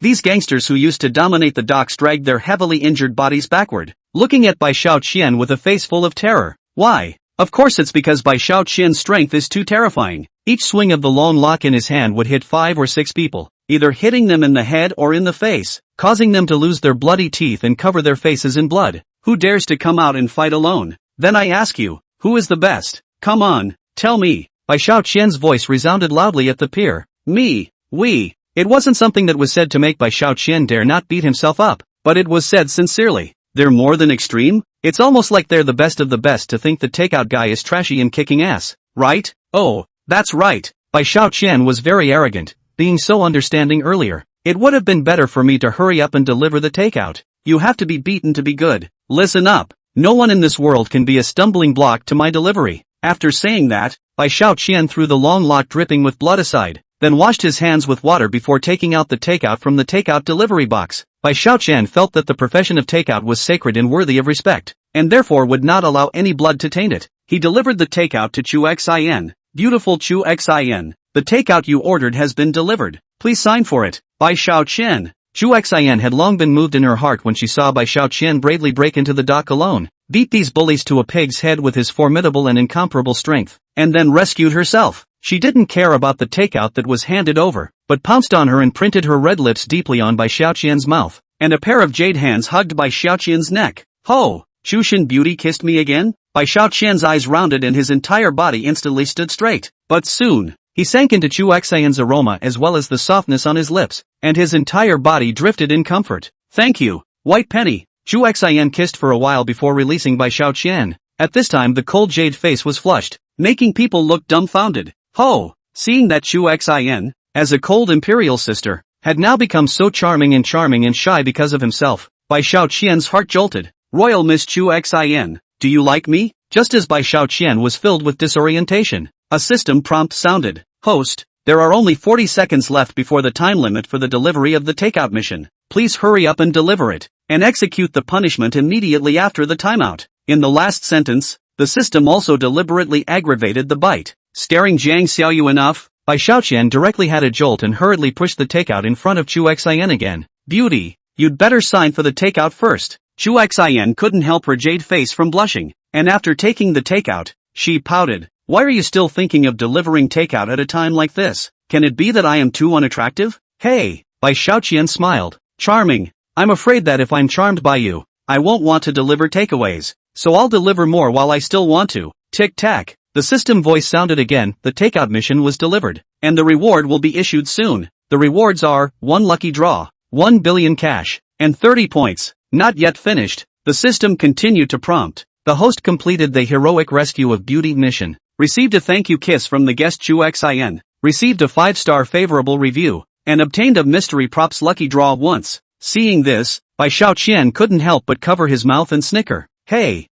These gangsters who used to dominate the docks dragged their heavily injured bodies backward, looking at Bai Xiaoqian with a face full of terror. Why? Of course it's because Bai Xiaoqian's strength is too terrifying. Each swing of the long lock in his hand would hit 5 or 6 people, either hitting them in the head or in the face, causing them to lose their bloody teeth and cover their faces in blood. Who dares to come out and fight alone? Then I ask you, who is the best? Come on, tell me. Bai Xiaoqian's voice resounded loudly at the pier. Me, we. It wasn't something that was said to make Bai Xiaoqian dare not beat himself up, but it was said sincerely. They're more than extreme? It's almost like they're the best of the best to think the takeout guy is trashy and kicking ass, right? Oh, that's right. Bai Xiaoqian was very arrogant, being so understanding earlier. It would have been better for me to hurry up and deliver the takeout. You have to be beaten to be good. Listen up. No one in this world can be a stumbling block to my delivery. After saying that, Bai Xiaoqian threw the long lock dripping with blood aside, then washed his hands with water before taking out the takeout from the takeout delivery box. Bai Xiaoqian felt that the profession of takeout was sacred and worthy of respect, and therefore would not allow any blood to taint it. He delivered the takeout to Chu Xin. Beautiful Chu Xin, the takeout you ordered has been delivered. Please sign for it. Bai Xiaoqian. Chu Xin had long been moved in her heart when she saw Bai Xiaoqian bravely break into the dock alone, beat these bullies to a pig's head with his formidable and incomparable strength, and then rescued herself. She didn't care about the takeout that was handed over, but pounced on her and printed her red lips deeply on Bai Xiaoqian's mouth, and a pair of jade hands hugged Bai Xiaoqian's neck. Ho! Chushin Beauty kissed me again? Bai Xiaoqian's eyes rounded and his entire body instantly stood straight. But soon, he sank into Chu Xian's aroma as well as the softness on his lips, and his entire body drifted in comfort. Thank you, White Penny. Chu Xian kissed for a while before releasing Bai Xiaoqian. At this time the cold jade face was flushed, making people look dumbfounded. Ho! Seeing that Chu Xian, as a cold imperial sister, had now become so charming and shy because of himself, Bai Xiaoqian's heart jolted. Royal Miss Chu Xin, do you like me? Just as Bai Xiaoqian was filled with disorientation, a system prompt sounded. Host, there are only 40 seconds left before the time limit for the delivery of the takeout mission. Please hurry up and deliver it, and execute the punishment immediately after the timeout. In the last sentence, the system also deliberately aggravated the bite. Staring Jiang Xiaoyu enough, Bai Xiaoqian directly had a jolt and hurriedly pushed the takeout in front of Chu Xian again. Beauty, you'd better sign for the takeout first. Chu Xian couldn't help her jade face from blushing, and after taking the takeout, she pouted. Why are you still thinking of delivering takeout at a time like this? Can it be that I am too unattractive? Hey, Bai Xiaoqian smiled. Charming. I'm afraid that if I'm charmed by you, I won't want to deliver takeaways, so I'll deliver more while I still want to. Tick-tack. The system voice sounded again. The takeout mission was delivered, and the reward will be issued soon. The rewards are 1 lucky draw, 1 billion cash, and 30 points. Not yet finished. The system continued to prompt. The host completed the heroic rescue of beauty mission, received a thank you kiss from the guest Chu Xian, received a 5-star favorable review, and obtained a mystery props lucky draw once. Seeing this, Bai Xiaoqian couldn't help but cover his mouth and snicker. Hey,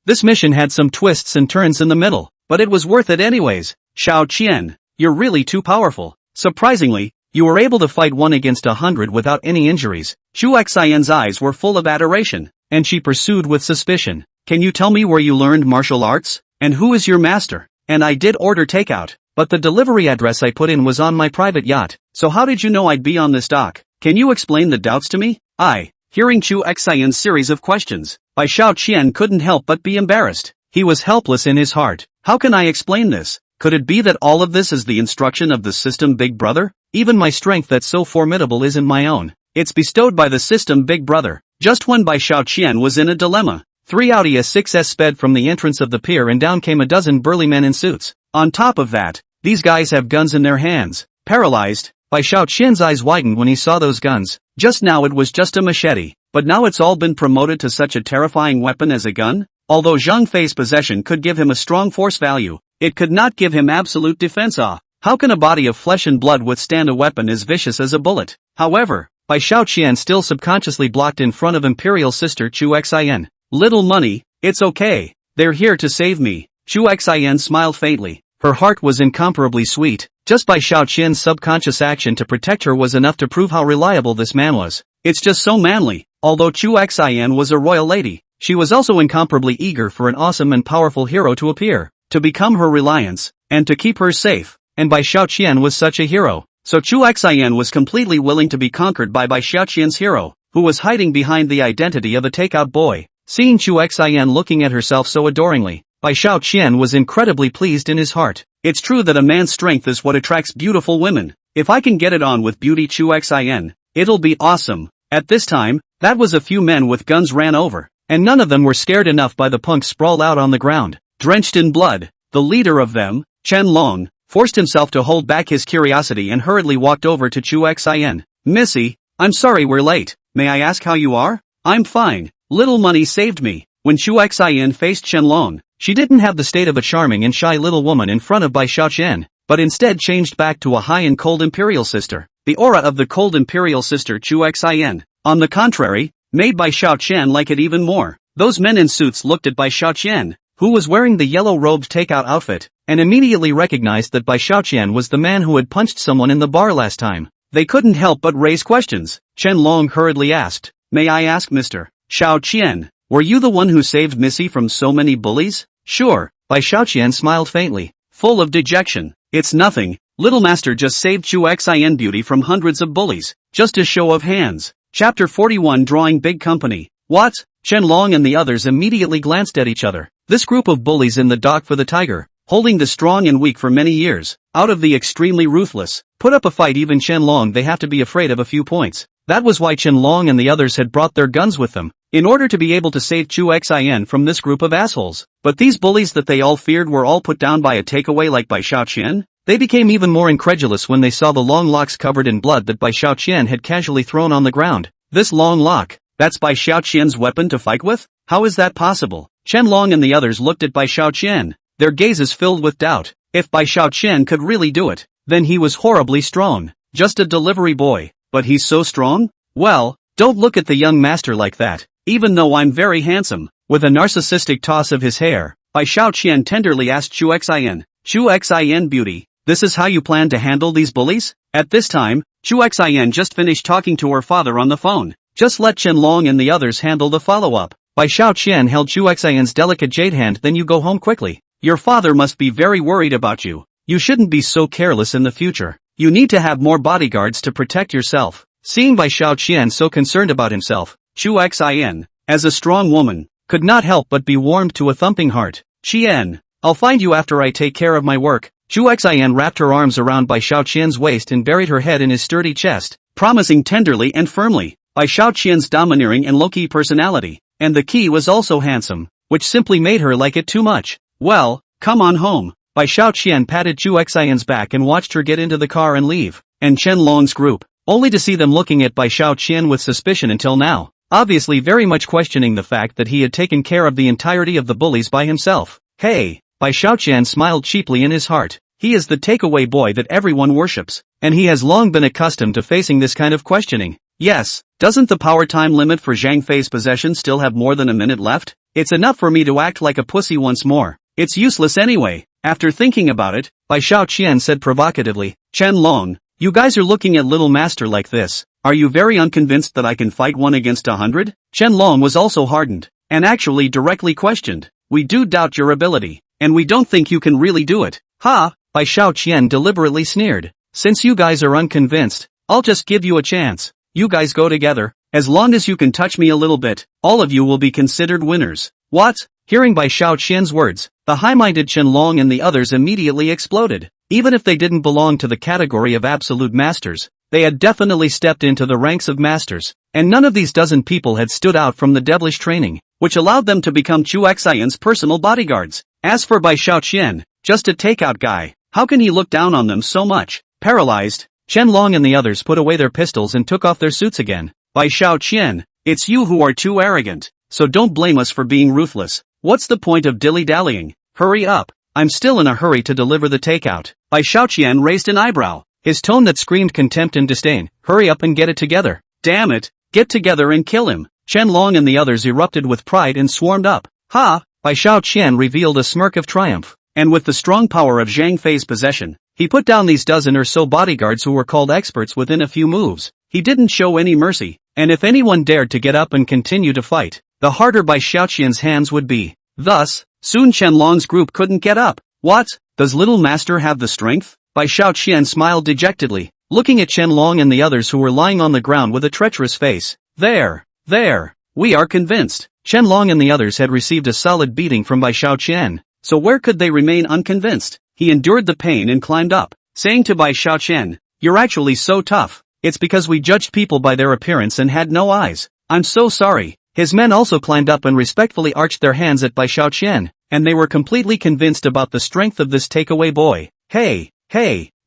this mission had some twists and turns in the middle, but it was worth it anyways. Xiaoqian, you're really too powerful. Surprisingly, You were able to fight 1 against 100 without any injuries. Chu Xian's eyes were full of adoration, and she pursued with suspicion. Can you tell me where you learned martial arts? And who is your master? And I did order takeout, but the delivery address I put in was on my private yacht, so how did you know I'd be on this dock? Can you explain the doubts to me? Hearing Chu Xian's series of questions, Bai Xiaoqian couldn't help but be embarrassed. He was helpless in his heart. How can I explain this? Could it be that all of this is the instruction of the system Big Brother? Even my strength that's so formidable isn't my own. It's bestowed by the system Big Brother. Just when Bai Xiaoqian was in a dilemma, 3 Audi S6s sped from the entrance of the pier and down came a dozen burly men in suits. On top of that, these guys have guns in their hands. Paralyzed, Bai Xiaoqian's eyes widened when he saw those guns. Just now it was just a machete, but now it's all been promoted to such a terrifying weapon as a gun? Although Zhang Fei's possession could give him a strong force value, it could not give him absolute defense. How can a body of flesh and blood withstand a weapon as vicious as a bullet? However, Bai Xiaoqian still subconsciously blocked in front of Imperial Sister Chu Xian. Little money, it's okay. They're here to save me. Chu Xian smiled faintly. Her heart was incomparably sweet. Just Bai Xiaoqian's subconscious action to protect her was enough to prove how reliable this man was. It's just so manly. Although Chu Xian was a royal lady, she was also incomparably eager for an awesome and powerful hero to appear, to become her reliance, and to keep her safe. And Bai Xiaoqian was such a hero. So Chu Xian was completely willing to be conquered by Bai Xiaoqian's hero, who was hiding behind the identity of a takeout boy. Seeing Chu Xian looking at herself so adoringly, Bai Xiaoqian was incredibly pleased in his heart. It's true that a man's strength is what attracts beautiful women. If I can get it on with beauty Chu Xian, it'll be awesome. At this time, that was a few men with guns ran over, and none of them were scared enough by the punks sprawled out on the ground, drenched in blood. The leader of them, Chen Long, forced himself to hold back his curiosity and hurriedly walked over to Chu Xian. Missy, I'm sorry we're late. May I ask how you are? I'm fine. Little money saved me. When Chu Xian faced Chen Long, she didn't have the state of a charming and shy little woman in front of Bai Xiaoqian, but instead changed back to a high and cold imperial sister. The aura of the cold imperial sister Chu Xian, on the contrary, made Bai Xiaoqian like it even more. Those men in suits looked at Bai Xiaoqian, who was wearing the yellow-robed takeout outfit, and immediately recognized that Bai Xiaoqian was the man who had punched someone in the bar last time. They couldn't help but raise questions. Chen Long hurriedly asked, "May I ask Mr. Xiaoqian, were you the one who saved Missy from so many bullies?" "Sure." Bai Xiaoqian smiled faintly, full of dejection. "It's nothing. Little master just saved Chu Xian beauty from hundreds of bullies. Just a show of hands." Chapter 41 Drawing Big Company. What? Chen Long and the others immediately glanced at each other. This group of bullies in the dock for the tiger, holding the strong and weak for many years, out of the extremely ruthless, put up a fight. Even Chen Long they have to be afraid of a few points. That was why Chen Long and the others had brought their guns with them, in order to be able to save Chu Xian from this group of assholes. But these bullies that they all feared were all put down by a takeaway like Bai Xiaoqian? They became even more incredulous when they saw the long locks covered in blood that Bai Xiaoqian had casually thrown on the ground. This long lock, that's Bai Xiaoqian's weapon to fight with? How is that possible? Chen Long and the others looked at Bai Xiaoqian, their gazes filled with doubt. If Bai Xiaoqian could really do it, then he was horribly strong. Just a delivery boy, but he's so strong? Well, don't look at the young master like that. Even though I'm very handsome. With a narcissistic toss of his hair, Bai Xiaoqian tenderly asked Chu Xian, "Chu Xian beauty, this is how you plan to handle these bullies?" At this time, Chu Xian just finished talking to her father on the phone. Just let Chen Long and the others handle the follow-up. Bai Xiaoqian held Chu Xian's delicate jade hand. "Then you go home quickly. Your father must be very worried about you. You shouldn't be so careless in the future. You need to have more bodyguards to protect yourself." Seeing Bai Xiaoqian so concerned about himself, Chu Xian, as a strong woman, could not help but be warmed to a thumping heart. "Qian, I'll find you after I take care of my work." Chu Xian wrapped her arms around Bai Xiaoqian's waist and buried her head in his sturdy chest, promising tenderly and firmly. Bai Xiaoqian's domineering and low-key personality, and the key was also handsome, which simply made her like it too much. "Well, come on home." Bai Xiaoqian patted Chu Xian's back and watched her get into the car and leave, and Chen Long's group, only to see them looking at Bai Xiaoqian with suspicion until now, obviously very much questioning the fact that he had taken care of the entirety of the bullies by himself. "Hey," Bai Xiaoqian smiled cheaply in his heart. He is the takeaway boy that everyone worships, and he has long been accustomed to facing this kind of questioning. Yes, doesn't the power time limit for Zhang Fei's possession still have more than a minute left? It's enough for me to act like a pussy once more. It's useless anyway. After thinking about it, Bai Xiaoqian said provocatively, "Chen Long, You guys are looking at Little Master like this. Are you very unconvinced that I can fight 1 against 100? Chen Long was also hardened, and actually directly questioned. We do doubt your ability, and we don't think you can really do it. Ha! Bai Xiaoqian deliberately sneered. Since you guys are unconvinced, I'll just give you a chance. You guys go together. As long as you can touch me a little bit, all of you will be considered winners. What? Hearing Bai Xiaoqian's words, the high-minded Chen Long and the others immediately exploded. Even if they didn't belong to the category of absolute masters, they had definitely stepped into the ranks of masters, and none of these dozen people had stood out from the devilish training, which allowed them to become Chu Xian's personal bodyguards. As for Bai Xiaoqian, just a takeout guy, how can he look down on them so much? Paralyzed, Chen Long and the others put away their pistols and took off their suits again. Bai Xiaoqian, it's you who are too arrogant, so don't blame us for being ruthless. What's the point of dilly-dallying? Hurry up, I'm still in a hurry to deliver the takeout. Bai Xiaoqian raised an eyebrow, his tone that screamed contempt and disdain. Hurry up and get it together. Damn it, get together and kill him. Chen Long and the others erupted with pride and swarmed up. Ha! Bai Xiaoqian revealed a smirk of triumph, and with the strong power of Zhang Fei's possession, he put down these dozen or so bodyguards who were called experts within a few moves. He didn't show any mercy, and if anyone dared to get up and continue to fight, the harder Bai Xiaoqian's hands would be. Thus, soon Chen Long's group couldn't get up. What? Does Little Master have the strength? Bai Xiaoqian smiled dejectedly, looking at Chen Long and the others who were lying on the ground with a treacherous face. There, we are convinced. Chen Long and the others had received a solid beating from Bai Xiaoqian, so where could they remain unconvinced? He endured the pain and climbed up, saying to Bai Xiaoqian, "You're actually so tough. It's because we judged people by their appearance and had no eyes. I'm so sorry." His men also climbed up and respectfully arched their hands at Bai Xiaoqian, and they were completely convinced about the strength of this takeaway boy. Hey,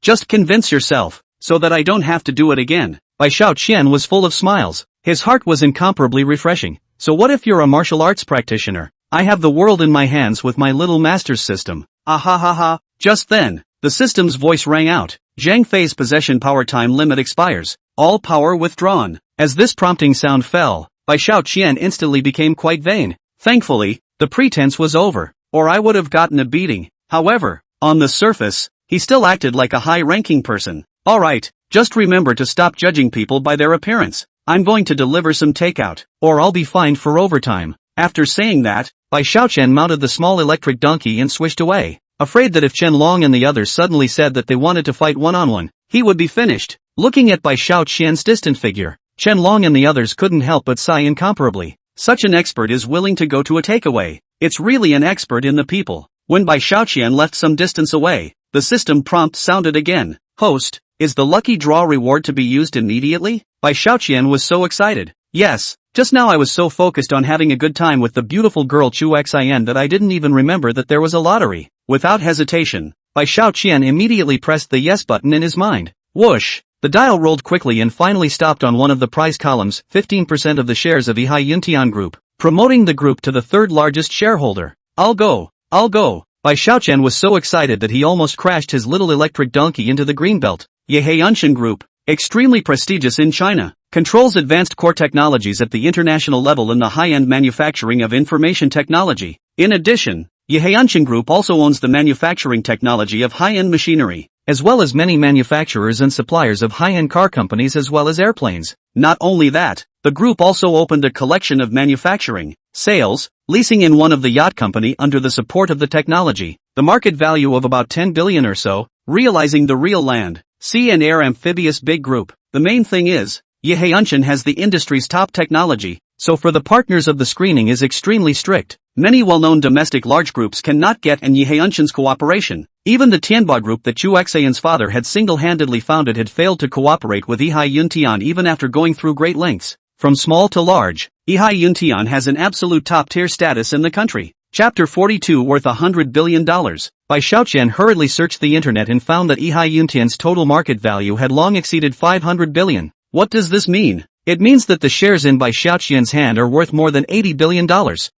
just convince yourself, so that I don't have to do it again. Bai Xiaoqian was full of smiles. His heart was incomparably refreshing. So what if you're a martial arts practitioner? I have the world in my hands with my Little Master's system. Ah. Just then, the system's voice rang out. Zhang Fei's possession power time limit expires. All power withdrawn. As this prompting sound fell, Bai Xiaoqian instantly became quite vain. Thankfully, the pretense was over, or I would have gotten a beating. However, on the surface, he still acted like a high-ranking person. Alright, just remember to stop judging people by their appearance. I'm going to deliver some takeout, or I'll be fined for overtime. After saying that, Bai Xiaoqian mounted the small electric donkey and swished away, afraid that if Chen Long and the others suddenly said that they wanted to fight one-on-one, he would be finished. Looking at Bai Xiaoqian's distant figure, Chen Long and the others couldn't help but sigh incomparably. Such an expert is willing to go to a takeaway. It's really an expert in the people. When Bai Xiaoqian left some distance away, the system prompt sounded again. Host, is the lucky draw reward to be used immediately? Bai Xiaoqian was so excited. Yes, just now I was so focused on having a good time with the beautiful girl Chu Xian that I didn't even remember that there was a lottery. Without hesitation, Bai Xiaoqian immediately pressed the yes button in his mind. Whoosh! The dial rolled quickly and finally stopped on one of the prize columns, 15% of the shares of Yihai Yuntian Group, promoting the group to the third largest shareholder. I'll go. Bai Xiaoqian was so excited that he almost crashed his little electric donkey into the greenbelt. Yihai Yuntian Group, extremely prestigious in China, controls advanced core technologies at the international level in the high-end manufacturing of information technology. In addition, Yihai Yuntian Group also owns the manufacturing technology of high-end machinery, as well as many manufacturers and suppliers of high-end car companies as well as airplanes. Not only that, the group also opened a collection of manufacturing, sales, leasing in one of the yacht company under the support of the technology, the market value of about 10 billion or so, realizing the real land, sea and air amphibious big group. The main thing is, Yihai Yuntian has the industry's top technology, so for the partners of the screening is extremely strict. Many well-known domestic large groups cannot get in Yihai Yuntian's cooperation. Even the Tianba group that Chu Xian's father had single-handedly founded had failed to cooperate with Yihai Yuntian even after going through great lengths. From small to large, Yihai Yuntian has an absolute top-tier status in the country. Chapter 42 worth $100 billion. Bai Xiaoqian hurriedly searched the internet and found that Yihai Yuntian's total market value had long exceeded 500 billion. What does this mean? It means that the shares in Bai Xiaoqian's hand are worth more than $80 billion.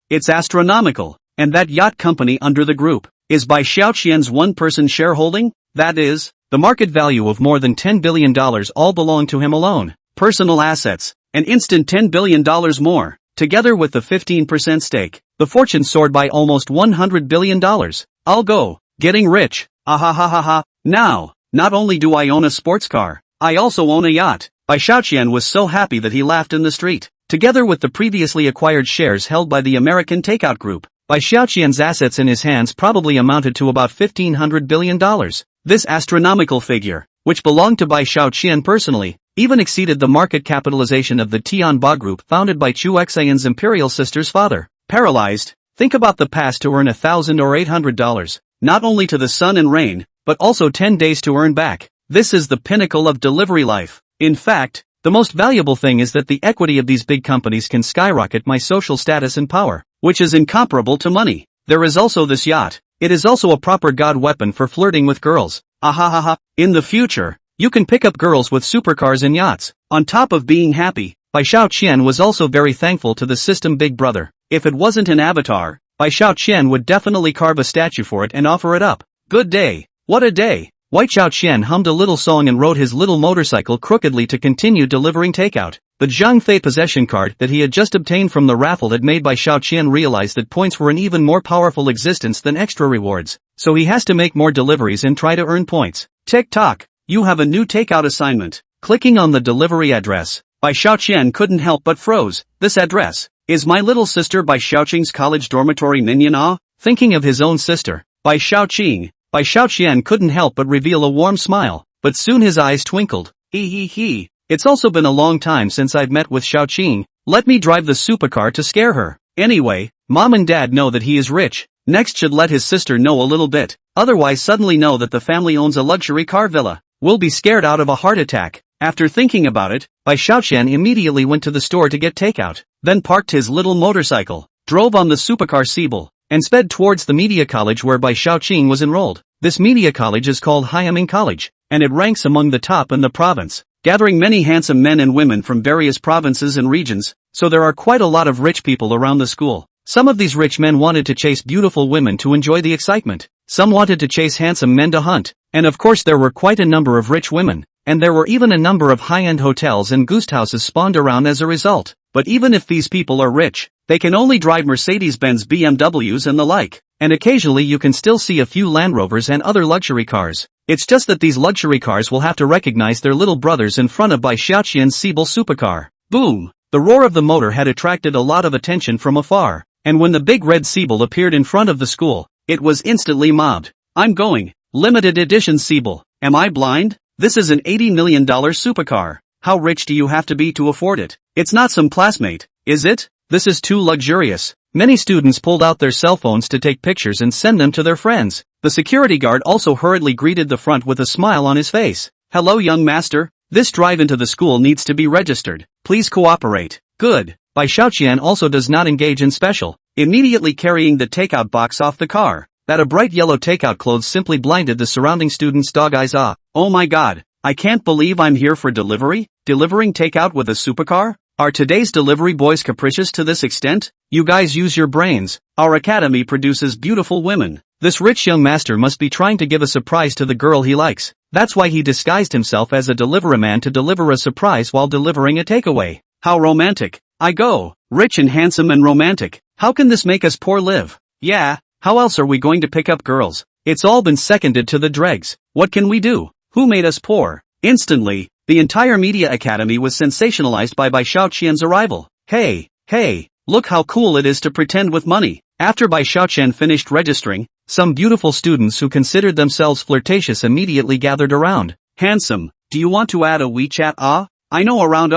It's astronomical. And that yacht company under the group is Bai Xiaoqian's one-person shareholding? That is, the market value of more than $10 billion all belong to him alone. Personal assets, an instant $10 billion more, together with the 15% stake, the fortune soared by almost $100 billion. I'll go, getting rich, Now, not only do I own a sports car, I also own a yacht. Bai Xiaoqian was so happy that he laughed in the street. Together with the previously acquired shares held by the American Takeout Group, Bai Xiaoqian's assets in his hands probably amounted to about $1,500 billion. This astronomical figure, which belonged to Bai Xiaoqian personally, even exceeded the market capitalization of the Tianba Group founded by Chu Xian's imperial sister's father. Paralyzed, think about the past to earn $1,000 or $800, not only to the sun and rain, but also 10 days to earn back. This is the pinnacle of delivery life. In fact, the most valuable thing is that the equity of these big companies can skyrocket my social status and power, which is incomparable to money. There is also this yacht. It is also a proper god weapon for flirting with girls. Ahahaha. In the future, you can pick up girls with supercars and yachts. On top of being happy, Bai Xiaoqian was also very thankful to the system Big Brother. If it wasn't an avatar, Bai Xiaoqian would definitely carve a statue for it and offer it up. Good day. What a day. White Xiaoqian hummed a little song and rode his little motorcycle crookedly to continue delivering takeout. The Zhang Fei possession card that he had just obtained from the raffle had made Bai Xiaoqian realize that points were an even more powerful existence than extra rewards, so he has to make more deliveries and try to earn points. Tick-tock, you have a new takeout assignment. Clicking on the delivery address, Bai Xiaoqian couldn't help but froze. This address is my little sister Bai Xiaoqing's college dormitory Ningyan. Thinking of his own sister, Bai Xiaoqian couldn't help but reveal a warm smile, but soon his eyes twinkled. He. It's also been a long time since I've met with Xiaoqing. Let me drive the supercar to scare her. Anyway, mom and dad know that he is rich. Next should let his sister know a little bit. Otherwise suddenly know that the family owns a luxury car villa. Will be scared out of a heart attack. After thinking about it, Bai Xiaoqian immediately went to the store to get takeout, then parked his little motorcycle, drove on the supercar Siebel, and sped towards the media college where Bai Xiaoqing was enrolled. This media college is called Hyaming College, and it ranks among the top in the province, gathering many handsome men and women from various provinces and regions, so there are quite a lot of rich people around the school. Some of these rich men wanted to chase beautiful women to enjoy the excitement. Some wanted to chase handsome men to hunt, and of course there were quite a number of rich women, and there were even a number of high-end hotels and ghost houses spawned around as a result. But even if these people are rich, they can only drive Mercedes-Benz BMWs and the like, and occasionally you can still see a few Land Rovers and other luxury cars. It's just that these luxury cars will have to recognize their little brothers in front of Bai Xiaoqian's Siebel supercar. Boom! The roar of the motor had attracted a lot of attention from afar, and when the big red Siebel appeared in front of the school, it was instantly mobbed. I'm going. Limited edition Siebel. Am I blind? This is an $80 million supercar. How rich do you have to be to afford it? It's not some classmate, is it? This is too luxurious. Many students pulled out their cell phones to take pictures and send them to their friends. The security guard also hurriedly greeted the front with a smile on his face. Hello young master, this drive into the school needs to be registered. Please cooperate. Good. Bai Xiaoqian also does not engage in special, immediately carrying the takeout box off the car. That a bright yellow takeout clothes simply blinded the surrounding students' dog eyes. Oh my god, I can't believe I'm here for delivery? Delivering takeout with a supercar? Are today's delivery boys capricious to this extent? You guys use your brains. Our academy produces beautiful women. This rich young master must be trying to give a surprise to the girl he likes. That's why he disguised himself as a deliveryman to deliver a surprise while delivering a takeaway. How romantic. I go. Rich and handsome and romantic. How can this make us poor live? Yeah, how else are we going to pick up girls? It's all been seconded to the dregs. What can we do? Who made us poor? Instantly, the entire media academy was sensationalized by Bai Xiaoqian's arrival. Hey, look how cool it is to pretend with money. After Bai Xiaoqian finished registering, some beautiful students who considered themselves flirtatious immediately gathered around. Handsome, do you want to add a WeChat? I know around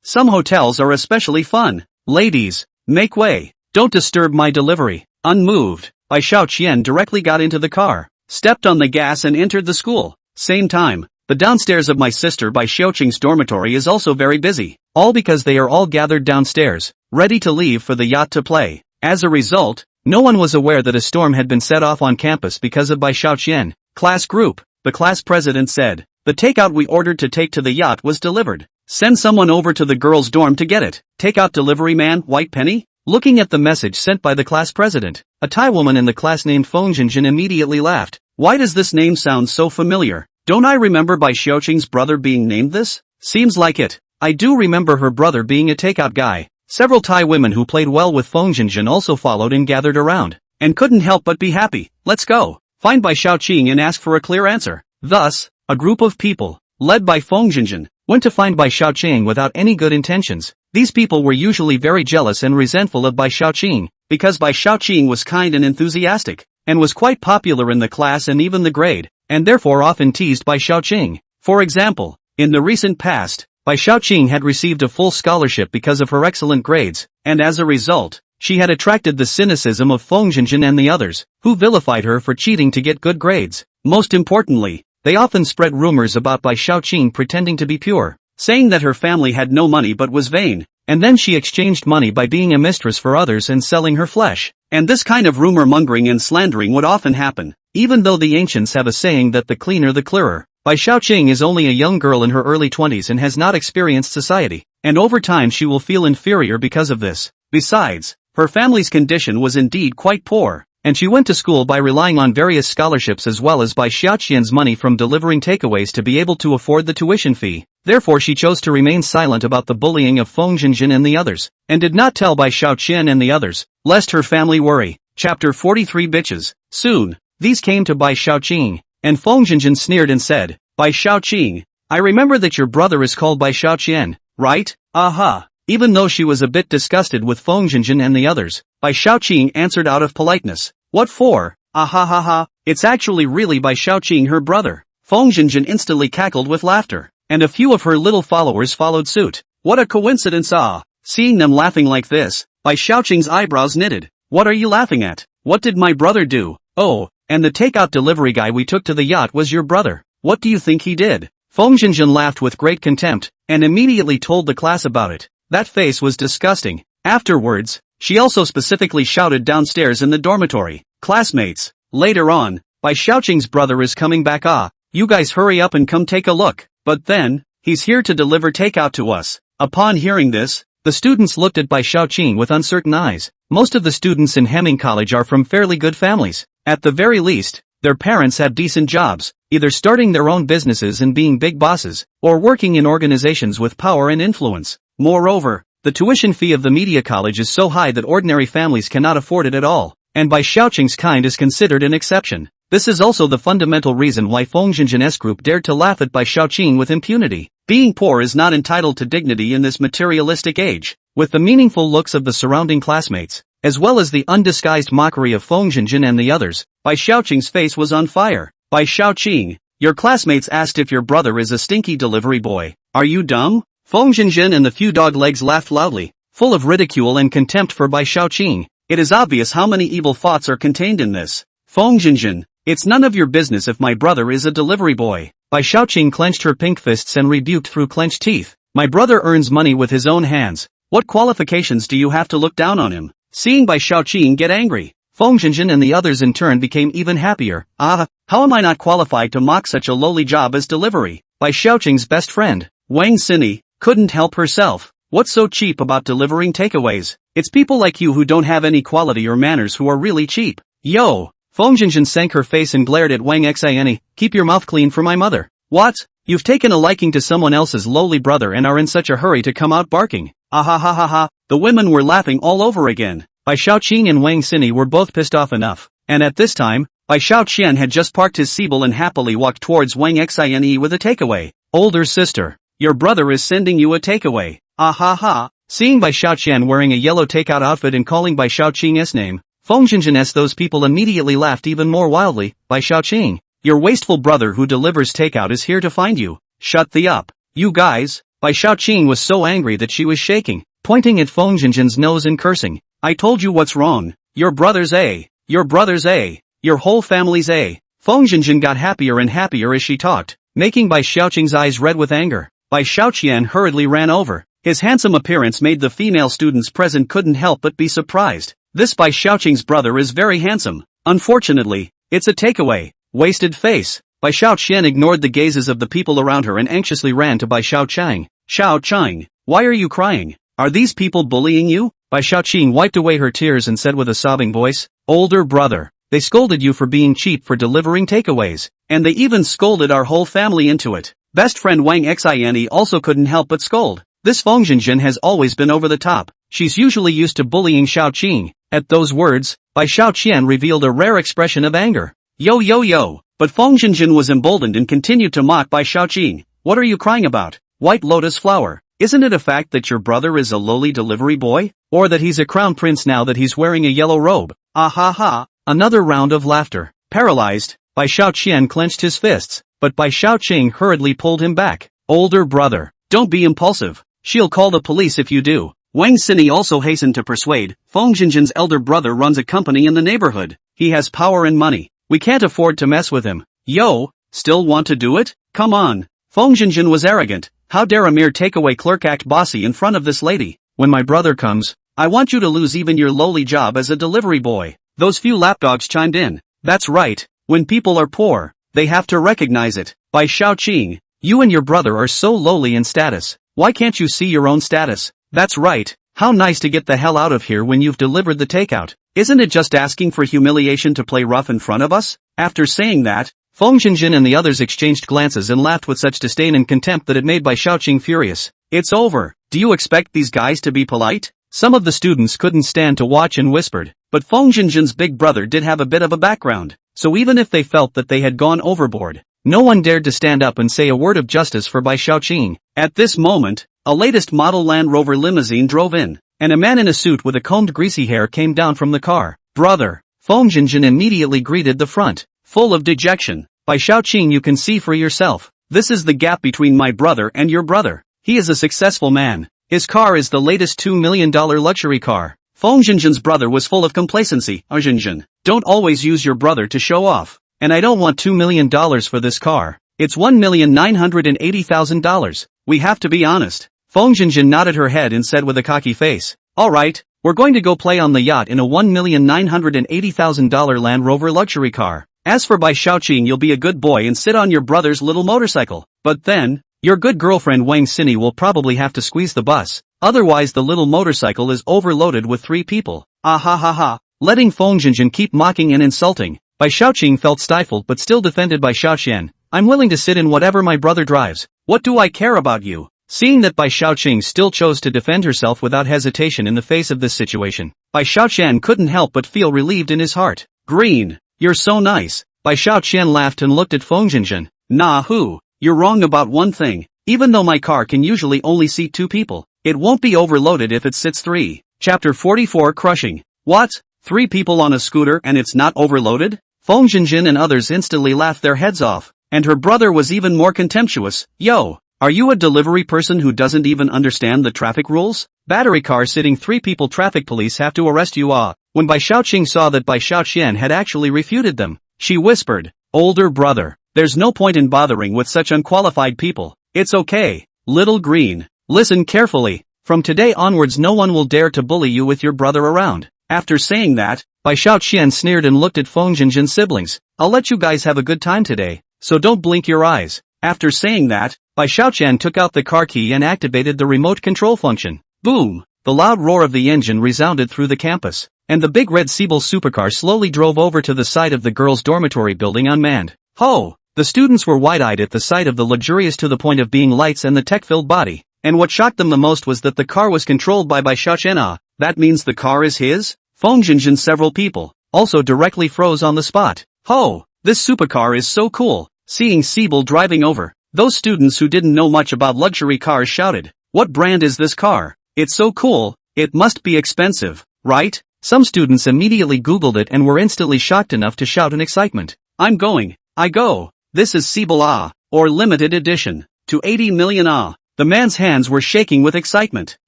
some hotels are especially fun. Ladies, make way. Don't disturb my delivery. Unmoved, Bai Xiaoqian directly got into the car, stepped on the gas and entered the school. Same time, the downstairs of my sister Bai Xiaoqing's dormitory is also very busy, all because they are all gathered downstairs, ready to leave for the yacht to play. As a result, no one was aware that a storm had been set off on campus because of Bai Xiaoqian. Class group, the class president said, the takeout we ordered to take to the yacht was delivered. Send someone over to the girls' dorm to get it. Takeout delivery man, White Penny? Looking at the message sent by the class president, a Thai woman in the class named Feng Jinjin immediately laughed. Why does this name sound so familiar? Don't I remember Bai Xiaoqing's brother being named this? Seems like it. I do remember her brother being a takeout guy. Several Thai women who played well with Feng Jinjin also followed and gathered around, and couldn't help but be happy. Let's go. Find Bai Xiaoqing and ask for a clear answer. Thus, a group of people, led by Feng Jinjin, went to find Bai Shaoqing without any good intentions. These people were usually very jealous and resentful of Bai Shaoqing, because Bai Shaoqing was kind and enthusiastic, and was quite popular in the class and even the grade, and therefore often teased Bai Shaoqing. For example, in the recent past, Bai Shaoqing had received a full scholarship because of her excellent grades, and as a result, she had attracted the cynicism of Feng Jinjin and the others, who vilified her for cheating to get good grades. Most importantly, they often spread rumors about Bai Shaoqing pretending to be pure, saying that her family had no money but was vain, and then she exchanged money by being a mistress for others and selling her flesh. And this kind of rumor-mongering and slandering would often happen, even though the ancients have a saying that the cleaner the clearer. Bai Shaoqing is only a young girl in her early 20s and has not experienced society, and over time she will feel inferior because of this. Besides, her family's condition was indeed quite poor, and she went to school by relying on various scholarships as well as Bai Shaoqian's money from delivering takeaways to be able to afford the tuition fee. Therefore she chose to remain silent about the bullying of Feng Jinjin and the others, and did not tell Bai Shaoqian and the others, lest her family worry. Chapter 43 Bitches. Soon, these came to Bai Shaoqing, and Feng Jinjin sneered and said, Bai Shaoqing, I remember that your brother is called Bai Shaoqian, right? Aha. Even though she was a bit disgusted with Feng Jinjin and the others, Bai Shaoqing answered out of politeness. What for? Ha. It's actually really Bai Shaoqing, her brother. Feng Jinjin instantly cackled with laughter, and a few of her little followers followed suit. What a coincidence, ah! Seeing them laughing like this, Bai Shaoqing's eyebrows knitted. What are you laughing at? What did my brother do? Oh, and the takeout delivery guy we took to the yacht was your brother. What do you think he did? Feng Jinjin laughed with great contempt, and immediately told the class about it. That face was disgusting. Afterwards, she also specifically shouted downstairs in the dormitory, classmates, later on, Bai Shaoqing's brother is coming back, ah, you guys hurry up and come take a look. But then, he's here to deliver takeout to us. Upon hearing this, the students looked at Bai Shaoqing with uncertain eyes. Most of the students in Hemming College are from fairly good families. At the very least, their parents have decent jobs, either starting their own businesses and being big bosses, or working in organizations with power and influence. Moreover, the tuition fee of the media college is so high that ordinary families cannot afford it at all, and Bai Shaoqing's kind is considered an exception. This is also the fundamental reason why Feng Jinjin's group dared to laugh at Bai Shaoqing with impunity. Being poor is not entitled to dignity in this materialistic age. With the meaningful looks of the surrounding classmates, as well as the undisguised mockery of Feng Jinjin and the others, Bai Shaoqing's face was on fire. Bai Shaoqing, your classmates asked if your brother is a stinky delivery boy. Are you dumb? Feng Jinjin and the few dog legs laughed loudly, full of ridicule and contempt for Bai Shaoqing. It is obvious how many evil thoughts are contained in this. Feng Jinjin, it's none of your business if my brother is a delivery boy. Bai Shaoqing clenched her pink fists and rebuked through clenched teeth. My brother earns money with his own hands. What qualifications do you have to look down on him? Seeing Bai Shaoqing get angry, Feng Jinjin and the others in turn became even happier. Ah, how am I not qualified to mock such a lowly job as delivery? Bai Shaoqing's best friend, Wang Xini, couldn't help herself. What's so cheap about delivering takeaways? It's people like you who don't have any quality or manners who are really cheap. Yo! Feng Jinjin sank her face and glared at Wang Xini. Keep your mouth clean for my mother. What? You've taken a liking to someone else's lowly brother and are in such a hurry to come out barking. Ah. The women were laughing all over again. Bai Shaoqing and Wang Xini were both pissed off enough. And at this time, Bai Shaoqian had just parked his Siebel and happily walked towards Wang Xine with a takeaway. Older sister, your brother is sending you a takeaway. Ah. Seeing Bai Shaoqian wearing a yellow takeout outfit and calling Bai Shaoqing's name, Feng Jinjin's those people immediately laughed even more wildly. Bai Shaoqing, your wasteful brother who delivers takeout is here to find you. Shut the up. You guys. Bai Shaoqing was so angry that she was shaking, pointing at Feng Jinjin's nose and cursing. I told you what's wrong. Your brother's A. Your brother's A. Your whole family's A. Feng Jinjin got happier and happier as she talked, making Bai Shaoqing's eyes red with anger. Bai Shaoqian hurriedly ran over. His handsome appearance made the female students present couldn't help but be surprised. This Bai Shaoqing's brother is very handsome. Unfortunately, it's a takeaway. Wasted face. Bai Shaoqian ignored the gazes of the people around her and anxiously ran to Bai Shaoqiang. Shaoqiang, why are you crying? Are these people bullying you? Bai Shaoqiang wiped away her tears and said with a sobbing voice, older brother, they scolded you for being cheap for delivering takeaways, and they even scolded our whole family into it. Best friend Wang Xine also couldn't help but scold. This Feng Jinjin has always been over the top. She's usually used to bullying Shaoqing. At those words, Bai Shaoqian revealed a rare expression of anger. Yo. But Feng Jinjin was emboldened and continued to mock Bai Shaoqing. What are you crying about? White lotus flower. Isn't it a fact that your brother is a lowly delivery boy? Or that he's a crown prince now that he's wearing a yellow robe? Ah ha ha. Another round of laughter. Paralyzed, Bai Xiaoqian clenched his fists, but Bai Xiaoqing hurriedly pulled him back. Older brother, don't be impulsive. She'll call the police if you do. Wang Sini also hastened to persuade. Feng Jinjin's elder brother runs a company in the neighborhood. He has power and money. We can't afford to mess with him. Yo, still want to do it? Come on. Feng Jinjin was arrogant. How dare a mere takeaway clerk act bossy in front of this lady? When my brother comes, I want you to lose even your lowly job as a delivery boy. Those few lapdogs chimed in. That's right. When people are poor, they have to recognize it. By Xiaoqing, you and your brother are so lowly in status. Why can't you see your own status? That's right. How nice to get the hell out of here when you've delivered the takeout. Isn't it just asking for humiliation to play rough in front of us? After saying that, Feng Jinjin and the others exchanged glances and laughed with such disdain and contempt that it made Bai Xiaoqing furious. It's over. Do you expect these guys to be polite? Some of the students couldn't stand to watch and whispered, but Feng Jinjin's big brother did have a bit of a background, so even if they felt that they had gone overboard, no one dared to stand up and say a word of justice for Bai Xiaoqing. At this moment, a latest model Land Rover limousine drove in, and a man in a suit with a combed greasy hair came down from the car. Brother, Feng Jinjin immediately greeted the front, full of dejection. By Xiaoqing, you can see for yourself. This is the gap between my brother and your brother. He is a successful man. His car is the latest $2 million luxury car. Feng Jinjin's brother was full of complacency. Jinjin, don't always use your brother to show off. And I don't want $2 million for this car. It's $1,980,000. We have to be honest. Feng Jinjin nodded her head and said with a cocky face, alright, we're going to go play on the yacht in a $1,980,000 Land Rover luxury car. As for Bai Xiaoqing, you'll be a good boy and sit on your brother's little motorcycle. But then, your good girlfriend Wang Sini will probably have to squeeze the bus. Otherwise the little motorcycle is overloaded with 3 people. Ah ha ha ha. Letting Feng Jinjin keep mocking and insulting, Bai Xiaoqing felt stifled but still defended Bai Xiaoqian. I'm willing to sit in whatever my brother drives. What do I care about you? Seeing that Bai Xiaoqing still chose to defend herself without hesitation in the face of this situation, Bai Xiaoqian couldn't help but feel relieved in his heart. Green, you're so nice. Bai Xiaoqian laughed and looked at Feng Jinjin. Nah who? You're wrong about one thing. Even though my car can usually only seat 2 people, it won't be overloaded if it sits 3. Chapter 44 Crushing. What? 3 people on a scooter and it's not overloaded? Feng Jinjin and others instantly laughed their heads off, and her brother was even more contemptuous. Yo, are you a delivery person who doesn't even understand the traffic rules? Battery car sitting 3 people, traffic police have to arrest you. When Bai Xiaoqing saw that Bai Xiaoqian had actually refuted them, she whispered, older brother, there's no point in bothering with such unqualified people. It's okay, little green. Listen carefully. From today onwards no one will dare to bully you with your brother around. After saying that, Bai Xiaoqian sneered and looked at Feng Jinjin's siblings. I'll let you guys have a good time today, so don't blink your eyes. After saying that, Bai Xiaoqian took out the car key and activated the remote control function. Boom! The loud roar of the engine resounded through the campus, and the big red Siebel supercar slowly drove over to the side of the girls' dormitory building unmanned. Ho! The students were wide-eyed at the sight of the luxurious to the point of being lights and the tech-filled body, and what shocked them the most was that the car was controlled by Bai Xiaoqian. That means the car is his? Feng Jinjin, several people, also directly froze on the spot. Ho! This supercar is so cool. Seeing Siebel driving over, those students who didn't know much about luxury cars shouted, what brand is this car? It's so cool, it must be expensive, right? Some students immediately googled it and were instantly shocked enough to shout in excitement. I'm going, I go. This is Siebel or limited edition, to 80 million The man's hands were shaking with excitement.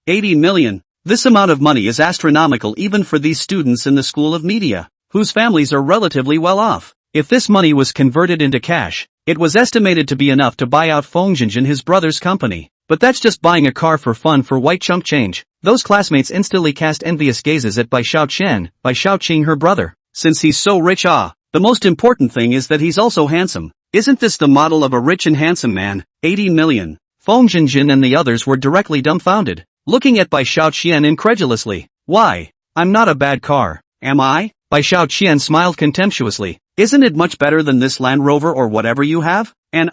80 million. This amount of money is astronomical even for these students in the School of Media, whose families are relatively well off. If this money was converted into cash, it was estimated to be enough to buy out Feng Jinjin his brother's company. But that's just buying a car for fun for white chump change. Those classmates instantly cast envious gazes at Bai Xiaoqing her brother. Since he's so rich the most important thing is that he's also handsome. Isn't this the model of a rich and handsome man? 80 million. Feng Jinjin and the others were directly dumbfounded, looking at Bai Xiaoqian incredulously. Why? I'm not a bad car, am I? Bai Xiaoqian smiled contemptuously. Isn't it much better than this Land Rover or whatever you have? And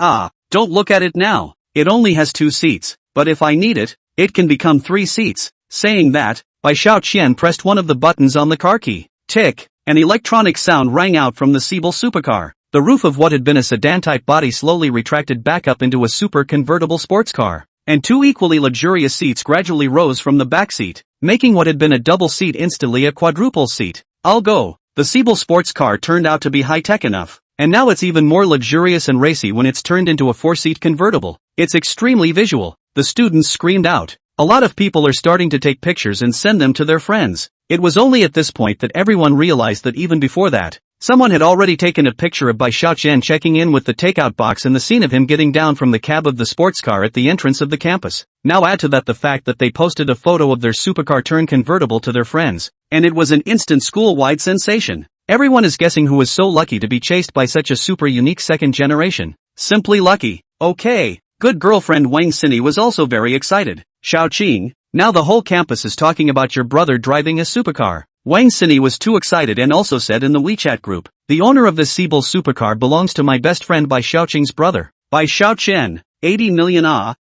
don't look at it now. It only has 2 seats, but if I need it, it can become 3 seats. Saying that, Bai Xiaoqian pressed one of the buttons on the car key. Tick, an electronic sound rang out from the Siebel supercar. The roof of what had been a sedan-type body slowly retracted back up into a super convertible sports car, and two equally luxurious seats gradually rose from the back seat, making what had been a double seat instantly a quadruple seat. I'll go. The Siebel sports car turned out to be high-tech enough, and now it's even more luxurious and racy when it's turned into a four-seat convertible. It's extremely visual, the students screamed out. A lot of people are starting to take pictures and send them to their friends. It was only at this point that everyone realized that even before that, someone had already taken a picture of Bai Xiaoqian checking in with the takeout box and the scene of him getting down from the cab of the sports car at the entrance of the campus. Now add to that the fact that they posted a photo of their supercar turned convertible to their friends, and it was an instant school-wide sensation. Everyone is guessing who was so lucky to be chased by such a super unique second generation. Simply lucky. Okay. Good girlfriend Wang Xini was also very excited. Xiaoqing, now the whole campus is talking about your brother driving a supercar. Wang Xini was too excited and also said in the WeChat group, the owner of this Siebel supercar belongs to my best friend Bai Xiaoqing's brother, Bai Xiaoqian, 80 million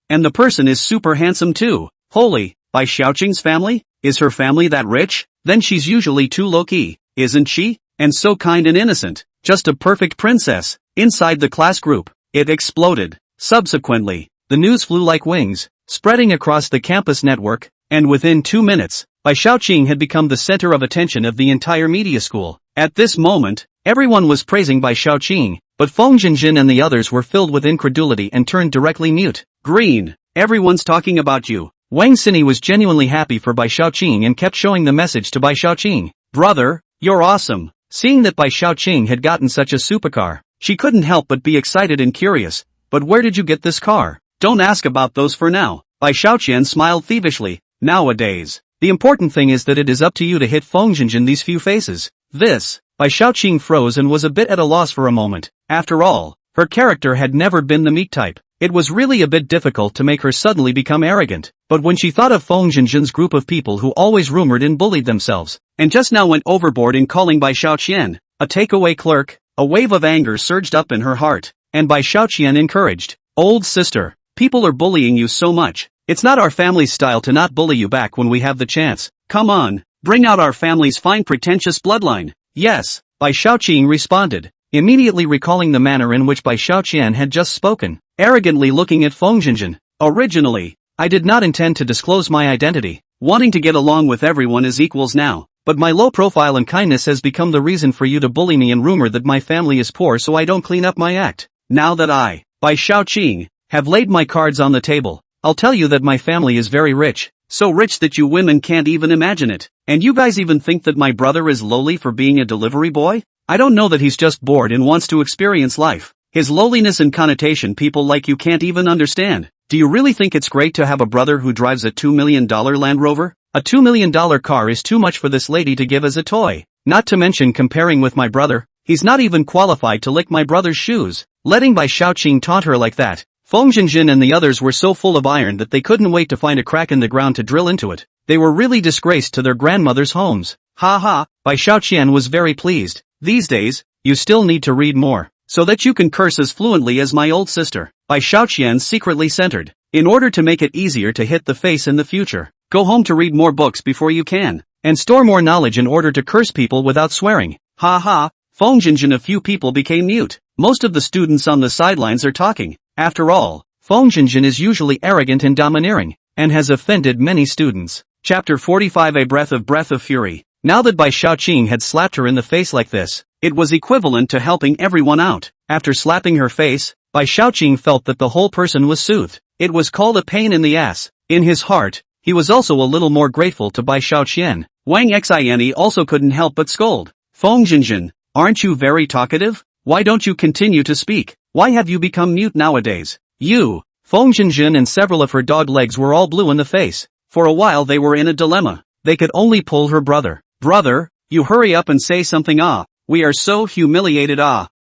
and the person is super handsome too. Holy, Bai Xiaoqing's family? Is her family that rich? Then she's usually too low-key, isn't she? And so kind and innocent, just a perfect princess. Inside the class group, it exploded. Subsequently, the news flew like wings, spreading across the campus network, and within 2 minutes, Bai Xiaoqing had become the center of attention of the entire media school. At this moment, everyone was praising Bai Xiaoqing, but Feng Jinjin and the others were filled with incredulity and turned directly mute. Green, everyone's talking about you. Wang Xini was genuinely happy for Bai Xiaoqing and kept showing the message to Bai Xiaoqing. Brother, you're awesome. Seeing that Bai Xiaoqing had gotten such a supercar, she couldn't help but be excited and curious. But where did you get this car? Don't ask about those for now. Bai Xiaoqian smiled thievishly. Nowadays, the important thing is that it is up to you to hit Feng Jinjin these few faces. This, Bai Xiaoqing froze and was a bit at a loss for a moment. After all, her character had never been the meek type. It was really a bit difficult to make her suddenly become arrogant. But when she thought of Feng Jinjin's group of people who always rumored and bullied themselves, and just now went overboard in calling Bai Xiaoqian a takeaway clerk, a wave of anger surged up in her heart. And Bai Xiaoqian encouraged, old sister, people are bullying you so much. It's not our family's style to not bully you back when we have the chance. Come on, bring out our family's fine pretentious bloodline. Yes, Bai Xiaoqing responded, immediately recalling the manner in which Bai Xiaoqian had just spoken, arrogantly looking at Feng Jinjin. Originally, I did not intend to disclose my identity. Wanting to get along with everyone is equals now. But my low profile and kindness has become the reason for you to bully me and rumor that my family is poor so I don't clean up my act. Now that I, Bai Xiaoqing, have laid my cards on the table, I'll tell you that my family is very rich, so rich that you women can't even imagine it. And you guys even think that my brother is lowly for being a delivery boy? I don't know that he's just bored and wants to experience life. His lowliness and connotation people like you can't even understand. Do you really think it's great to have a brother who drives a $2 million Land Rover? A $2 million car is too much for this lady to give as a toy. Not to mention comparing with my brother, he's not even qualified to lick my brother's shoes. Letting Bai Xiaoqing taunt her like that, Feng Jinjin and the others were so full of iron that they couldn't wait to find a crack in the ground to drill into it. They were really disgraced to their grandmother's homes. Ha ha, Bai Xiaoqian was very pleased. These days, you still need to read more, so that you can curse as fluently as my old sister. Bai Xiaoqian secretly centered. In order to make it easier to hit the face in the future, go home to read more books before you can, and store more knowledge in order to curse people without swearing. Ha ha, Feng Jinjin. A few people became mute. Most of the students on the sidelines are talking. After all, Feng Jinjin is usually arrogant and domineering, and has offended many students. Chapter 45. A breath of fury. Now that Bai Xiaoqing had slapped her in the face like this, it was equivalent to helping everyone out. After slapping her face, Bai Xiaoqing felt that the whole person was soothed. It was called a pain in the ass. In his heart, he was also a little more grateful to Bai Xiaoqian. Wang Xine also couldn't help but scold. Feng Jinjin, aren't you very talkative? Why don't you continue to speak? Why have you become mute nowadays? You, Feng Jinjin and several of her dog legs were all blue in the face. For a while they were in a dilemma. They could only pull her brother. Brother, you hurry up and say something. We are so humiliated.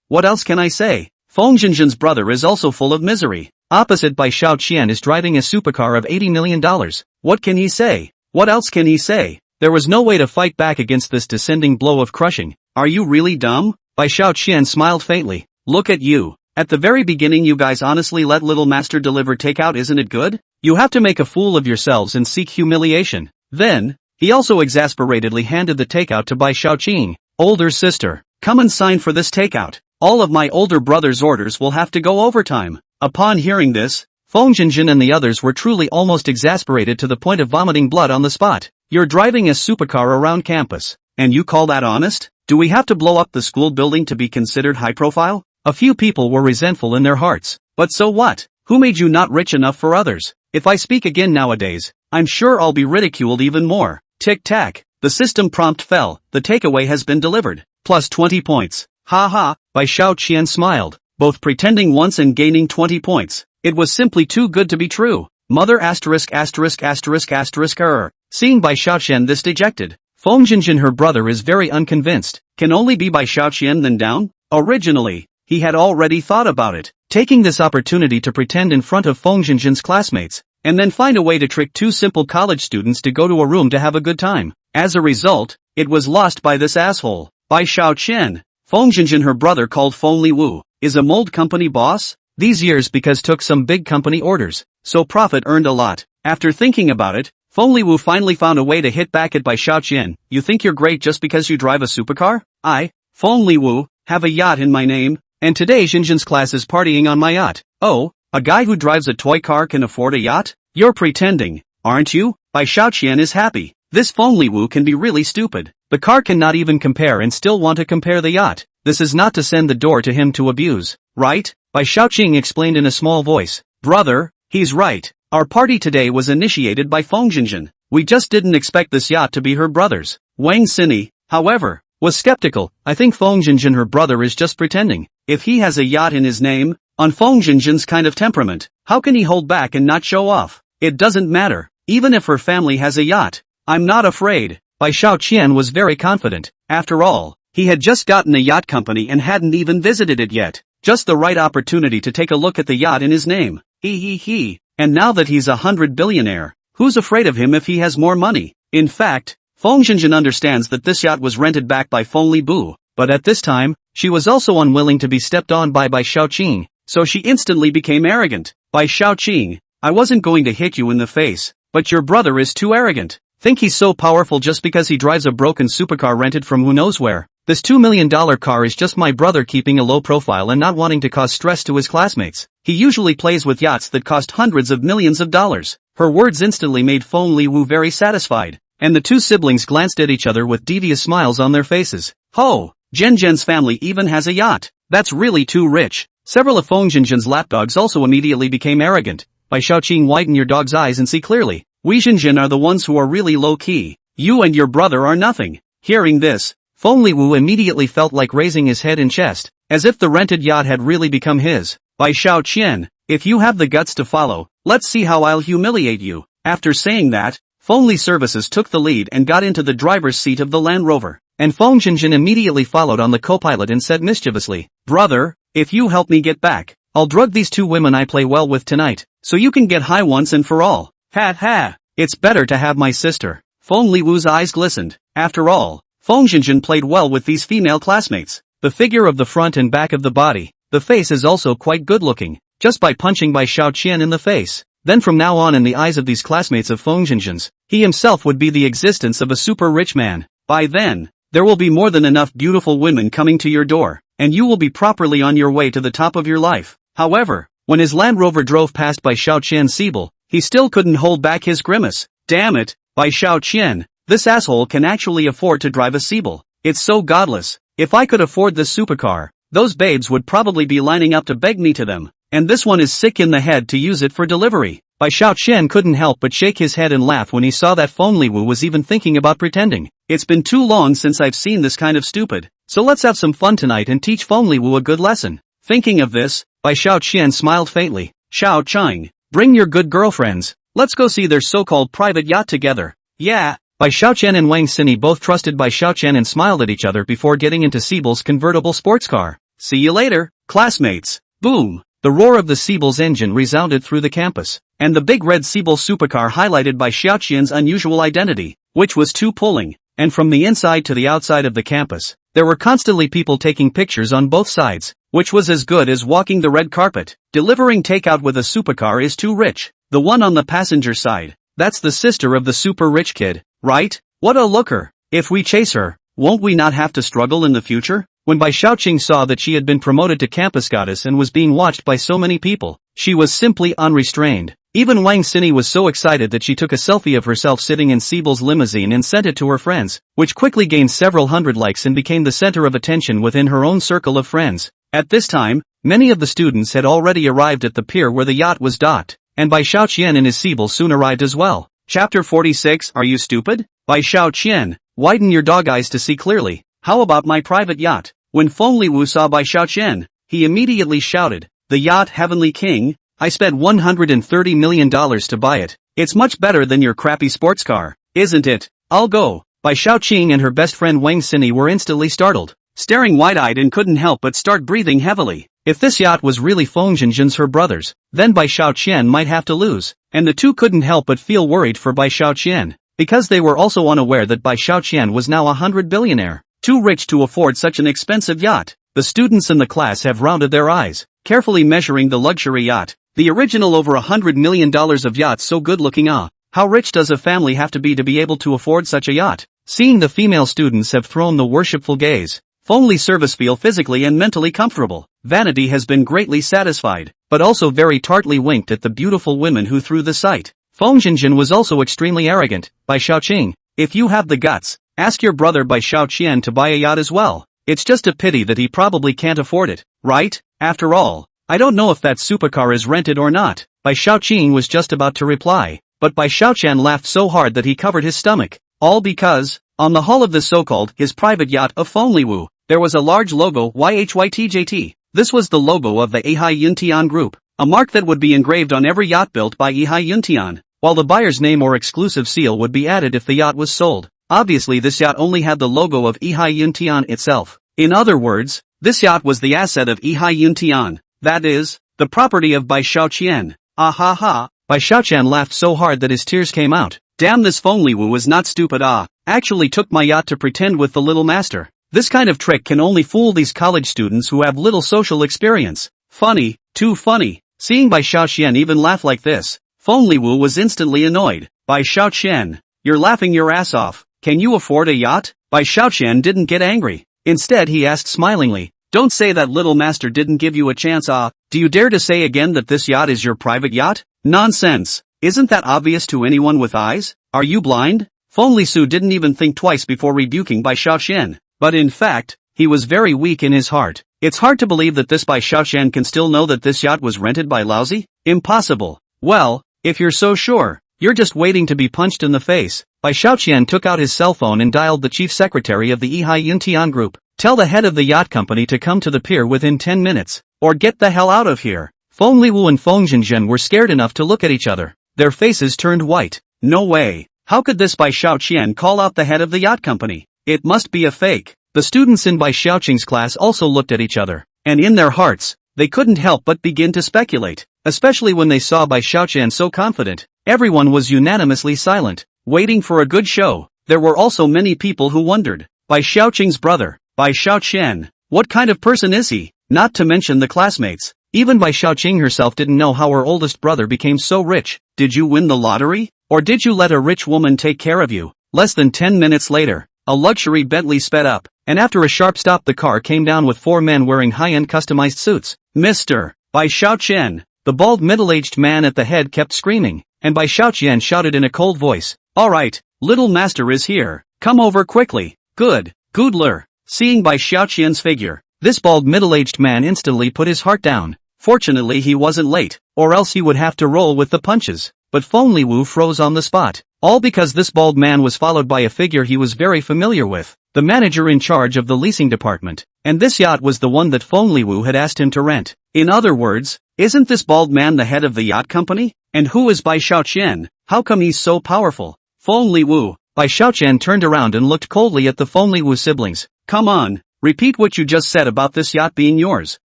What else can I say? Feng Jinjin's brother is also full of misery. Opposite Bai Xiaoqian is driving a supercar of $80 million. What can he say? What else can he say? There was no way to fight back against this descending blow of crushing. Are you really dumb? Bai Xiaoqian smiled faintly. Look at you. At the very beginning you guys honestly let little master deliver takeout. Isn't it good? You have to make a fool of yourselves and seek humiliation. Then, he also exasperatedly handed the takeout to Bai Xiaoqing. Older sister, come and sign for this takeout. all of my older brother's orders will have to go overtime. Upon hearing this, Feng Jinjin and the others were truly almost exasperated to the point of vomiting blood on the spot. You're driving a supercar around campus, and you call that honest? Do we have to blow up the school building to be considered high profile? A few people were resentful in their hearts. But so what? Who made you not rich enough for others? If I speak again nowadays, I'm sure I'll be ridiculed even more. Tic-tac. The system prompt fell. The takeaway has been delivered. Plus 20 points. Ha ha. Bai Xiaoqian smiled, both pretending once and gaining 20 points. It was simply too good to be true. Mother asterisk asterisk asterisk asterisk error. Seeing Bai Xiaoqian this dejected, Feng Jinjin her brother is very unconvinced. Can only be Bai Xiaoqian then down? Originally, he had already thought about it, taking this opportunity to pretend in front of Feng Jinjin's classmates, and then find a way to trick two simple college students to go to a room to have a good time. As a result, it was lost by this asshole. Bai Xiaoqian, Feng Jinjin her brother called Feng Liwu, is a mold company boss? These years because took some big company orders, so profit earned a lot. After thinking about it, Feng Liwu finally found a way to hit back at Bai Xiaoqian. You think you're great just because you drive a supercar? I, Feng Liwu, have a yacht in my name, and today Jinjin's class is partying on my yacht. Oh, a guy who drives a toy car can afford a yacht? You're pretending, aren't you? Bai Xiaoqian is happy. This Feng Liwu can be really stupid. The car cannot even compare and still want to compare the yacht. This is not to send the door to him to abuse, right? Bai Xiaoqing explained in a small voice. Brother, he's right. Our party today was initiated by Feng Jinjin. We just didn't expect this yacht to be her brother's. Wang Xini, however, was skeptical. I think Feng Jinjin her brother is just pretending. If he has a yacht in his name, on Feng Jinjin's kind of temperament, how can he hold back and not show off? It doesn't matter, even if her family has a yacht. I'm not afraid. Bai Xiaoqian was very confident. After all, he had just gotten a yacht company and hadn't even visited it yet. Just the right opportunity to take a look at the yacht in his name. He. And now that he's 100 billionaire, who's afraid of him if he has more money? In fact, Feng Jinjin understands that this yacht was rented back by Feng Libu, but at this time, she was also unwilling to be stepped on by Bai Xiaoqing, so she instantly became arrogant. Bai Xiaoqing, I wasn't going to hit you in the face, but your brother is too arrogant. Think he's so powerful just because he drives a broken supercar rented from who knows where? This $2 million car is just my brother keeping a low profile and not wanting to cause stress to his classmates. He usually plays with yachts that cost hundreds of millions of dollars. Her words instantly made Feng Liwu very satisfied, and the two siblings glanced at each other with devious smiles on their faces. Ho! Jinjin's family even has a yacht. That's really too rich. Several of Feng Jinjin's lapdogs also immediately became arrogant. Bai Xiaoqing, widen your dog's eyes and see clearly. We Jinjin are the ones who are really low-key. You and your brother are nothing. Hearing this, Feng Liwu immediately felt like raising his head and chest, as if the rented yacht had really become his. Bai Xiaoqian, if you have the guts to follow, let's see how I'll humiliate you. After saying that, Feng Li Services took the lead and got into the driver's seat of the Land Rover, and Feng Jinjin immediately followed on the co-pilot and said mischievously, Brother, if you help me get back, I'll drug these two women I play well with tonight, so you can get high once and for all. Ha ha, it's better to have my sister. Feng Liwu's eyes glistened. After all, Feng Jinjin played well with these female classmates. The figure of the front and back of the body, the face is also quite good looking, just by punching Bai Xiaoqian in the face. Then from now on in the eyes of these classmates of Feng Jinjin's, he himself would be the existence of a super rich man. By then, there will be more than enough beautiful women coming to your door, and you will be properly on your way to the top of your life. However, when his Land Rover drove past Bai Xiaoqian's Siebel, he still couldn't hold back his grimace. Damn it, Bai Xiaoqian, this asshole can actually afford to drive a Siebel. It's so godless. If I could afford this supercar, those babes would probably be lining up to beg me to them. And this one is sick in the head to use it for delivery. Bai Xiaoqian couldn't help but shake his head and laugh when he saw that Feng Liwu was even thinking about pretending. It's been too long since I've seen this kind of stupid, so let's have some fun tonight and teach Feng Liwu a good lesson. Thinking of this, Bai Xiaoqian smiled faintly. Xiao Chang, bring your good girlfriends. Let's go see their so-called private yacht together. Yeah. Bai Xiaoqian and Wang Xini both trusted Bai Xiaoqian and smiled at each other before getting into Siebel's convertible sports car. See you later, classmates. Boom. The roar of the Siebel's engine resounded through the campus, and the big red Siebel supercar highlighted Bai Xiaoqian's unusual identity, which was too pulling, and from the inside to the outside of the campus, there were constantly people taking pictures on both sides, which was as good as walking the red carpet. Delivering takeout with a supercar is too rich. The one on the passenger side, that's the sister of the super rich kid, right? What a looker. If we chase her, won't we not have to struggle in the future? When Bai Shaoqing saw that she had been promoted to campus goddess and was being watched by so many people, she was simply unrestrained. Even Wang Xini was so excited that she took a selfie of herself sitting in Sibel's limousine and sent it to her friends, which quickly gained several hundred likes and became the center of attention within her own circle of friends. At this time, many of the students had already arrived at the pier where the yacht was docked, and Bai Shaoqian and his Sibel soon arrived as well. Chapter 46. Are you stupid? Bai Shaoqian, widen your dog eyes to see clearly. How about my private yacht? When Feng Liwu saw Bai Shaoqian, he immediately shouted, "The yacht, Heavenly King? I spent $130 million to buy it. It's much better than your crappy sports car, isn't it? I'll go." Bai Shaoqing and her best friend Wang Xini were instantly startled, staring wide-eyed and couldn't help but start breathing heavily. If this yacht was really Feng Zhenzhen's her brother's, then Bai Shaoqian might have to lose, and the two couldn't help but feel worried for Bai Shaoqian, because they were also unaware that Bai Shaoqian was now a 100 billionaire, too rich to afford such an expensive yacht. The students in the class have rounded their eyes, carefully measuring the luxury yacht. The original over $100 million of yacht, so good looking. How rich does a family have to be able to afford such a yacht? Seeing the female students have thrown the worshipful gaze, Feng Li service feel physically and mentally comfortable. Vanity has been greatly satisfied, but also very tartly winked at the beautiful women who threw the sight. Feng Zhenzhen was also extremely arrogant. Bai Shaoqing, if you have the guts, ask your brother Bai Shaoqian to buy a yacht as well. It's just a pity that he probably can't afford it, right? After all, I don't know if that supercar is rented or not. Bai Shaoqing was just about to reply, but Bai Shaoqian laughed so hard that he covered his stomach. All because, on the hull of the so-called his private yacht of Feng Liwu, there was a large logo YHYTJT. This was the logo of the Yihai Yuntian Group, a mark that would be engraved on every yacht built by Yihai Yuntian, while the buyer's name or exclusive seal would be added if the yacht was sold. Obviously this yacht only had the logo of Yihai Yuntian itself. In other words, this yacht was the asset of Yihai Yuntian. That is, the property of Bai Shaoqian. Ah ha ha. Bai Shaoqian laughed so hard that his tears came out. Damn, this Feng Liwu was not stupid. Actually took my yacht to pretend with the little master. This kind of trick can only fool these college students who have little social experience. Funny, too funny. Seeing Bai Shaoqian even laugh like this, Feng Liwu was instantly annoyed. Bai Shaoqian, you're laughing your ass off. Can you afford a yacht? Bai Shaoqian didn't get angry. Instead he asked smilingly, don't say that little master didn't give you a chance. Do you dare to say again that this yacht is your private yacht? Nonsense. Isn't that obvious to anyone with eyes? Are you blind? Feng Lisu didn't even think twice before rebuking Bai Shaoqian. But in fact, he was very weak in his heart. It's hard to believe that this Bai Shaoqian can still know that this yacht was rented by Laozi? Impossible. Well, if you're so sure, you're just waiting to be punched in the face. Bai Shaoqian took out his cell phone and dialed the chief secretary of the Yihai Yuntian Group. Tell the head of the yacht company to come to the pier within 10 minutes, or get the hell out of here. Feng Liwu and Feng Zhenzhen were scared enough to look at each other. Their faces turned white. No way. How could this Bai Shaoqian call out the head of the yacht company? It must be a fake. The students in Bai Shaoqing's class also looked at each other, and in their hearts, they couldn't help but begin to speculate, especially when they saw Bai Shaoqian so confident. Everyone was unanimously silent, waiting for a good show. There were also many people who wondered, Bai Shaoqing's brother, Bai Shaoqian, what kind of person is he? Not to mention the classmates. Even Bai Shaoqing herself didn't know how her oldest brother became so rich. Did you win the lottery? Or did you let a rich woman take care of you? Less than 10 minutes later, a luxury Bentley sped up, and after a sharp stop the car came down with 4 men wearing high-end customized suits. Mr. Bai Shaoqian, the bald middle-aged man at the head kept screaming, and Bai Shaoqian shouted in a cold voice, all right, little master is here. Come over quickly. Good. Goodler. Seeing Bai Shaoqian's figure, this bald middle-aged man instantly put his heart down. Fortunately he wasn't late, or else he would have to roll with the punches. But Feng Liwu froze on the spot. All because this bald man was followed by a figure he was very familiar with, the manager in charge of the leasing department, and this yacht was the one that Feng Liwu had asked him to rent. In other words, isn't this bald man the head of the yacht company? And who is Bai Shaoqian? How come he's so powerful? Feng Liwu. Bai Shaoqian turned around and looked coldly at the Feng Liwu siblings. Come on, repeat what you just said about this yacht being yours,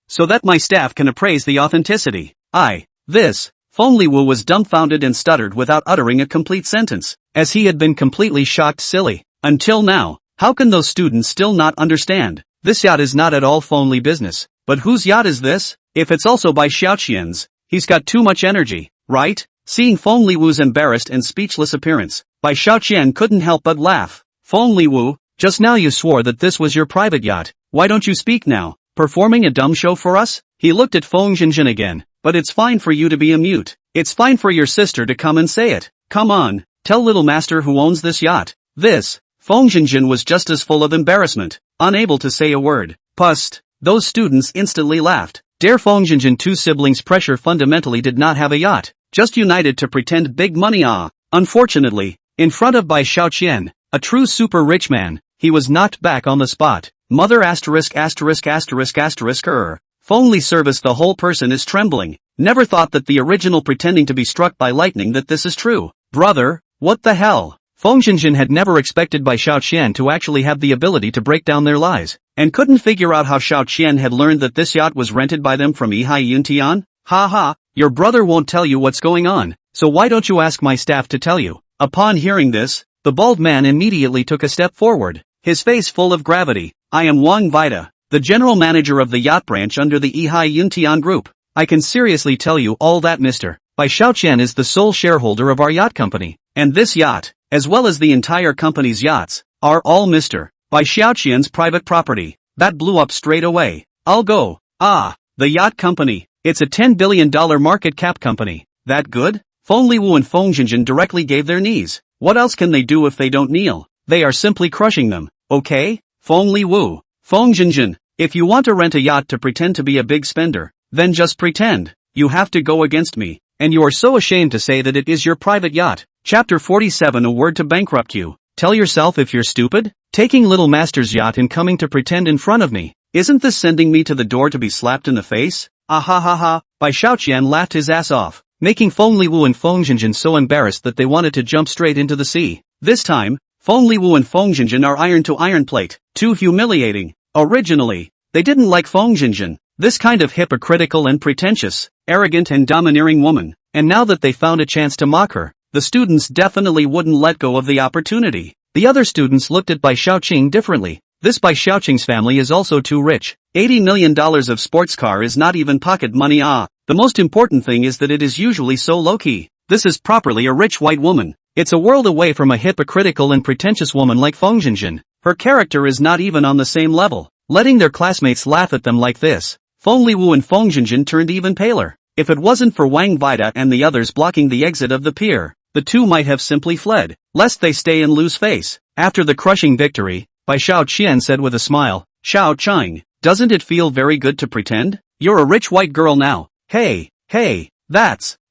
so that my staff can appraise the authenticity. Feng Liwu was dumbfounded and stuttered without uttering a complete sentence, as he had been completely shocked silly. Until now, how can those students still not understand? This yacht is not at all Feng Li business, but whose yacht is this? If it's also Bai Shaoqian's, he's got too much energy, right? Seeing Feng Liwu's embarrassed and speechless appearance, Bai Shaoqian couldn't help but laugh. Feng Liwu, Just now you swore that this was your private yacht. Why don't you speak now? Performing a dumb show for us? He looked at Feng Jinjin again. But it's fine for you to be a mute. It's fine for your sister to come and say it. Come on, tell little master who owns this yacht. Feng Jinjin was just as full of embarrassment, unable to say a word. Pust. Those students instantly laughed. Dare Feng Jinjin two siblings pressure fundamentally did not have a yacht, just united to pretend big money Unfortunately, in front of Bai Xiaoqian, a true super rich man, he was knocked back on the spot. Mother Feng Li service the whole person is trembling. Never thought that the original pretending to be struck by lightning that this is true. Brother, what the hell? Feng Jinjin had never expected Bai Xiaoqian to actually have the ability to break down their lies, and couldn't figure out how Xiaoqian had learned that this yacht was rented by them from Yihai Yuntian. Ha, your brother won't tell you what's going on, so why don't you ask my staff to tell you? Upon hearing this, the bald man immediately took a step forward, his face full of gravity. I am Wang Vida, the general manager of the yacht branch under the Yihai Yuntian group. I can seriously tell you all that Mr. Bai Xiaoqian is the sole shareholder of our yacht company, and this yacht, as well as the entire company's yachts, are all Mr. Bai Xiaoqian's private property. That blew up straight away. I'll go. The yacht company. It's a $10 billion market cap company. That good? Feng Liwu and Feng Jinjin directly gave their knees. What else can they do if they don't kneel? They are simply crushing them. Okay? Feng Liwu. Feng Jinjin, if you want to rent a yacht to pretend to be a big spender, then just pretend. You have to go against me. And you are so ashamed to say that it is your private yacht. Chapter 47 A word to bankrupt you. Tell yourself if you're stupid? Taking little master's yacht and coming to pretend in front of me. Isn't this sending me to the door to be slapped in the face? Bai Xiaoqian laughed his ass off, making Feng Liwu and Feng Jinjin so embarrassed that they wanted to jump straight into the sea. This time, Feng Liwu and Feng Jinjin are iron to iron plate. Too humiliating. Originally, they didn't like Feng Jinjin, this kind of hypocritical and pretentious, arrogant and domineering woman, and now that they found a chance to mock her, the students definitely wouldn't let go of the opportunity. The other students looked at Bai Xiaoqing differently. This Bai Xiaoqing's family is also too rich. $80 million of sports car is not even pocket money. The most important thing is that it is usually so low-key. This is properly a rich white woman. It's a world away from a hypocritical and pretentious woman like Feng Jinjin. Her character is not even on the same level. Letting their classmates laugh at them like this, Feng Liwu and Feng Jinjin turned even paler. If it wasn't for Wang Vida and the others blocking the exit of the pier, the two might have simply fled, lest they stay and lose face. After the crushing victory, Bai Xiaoqian said with a smile, Xiaoqing, doesn't it feel very good to pretend? You're a rich white girl now. Hey,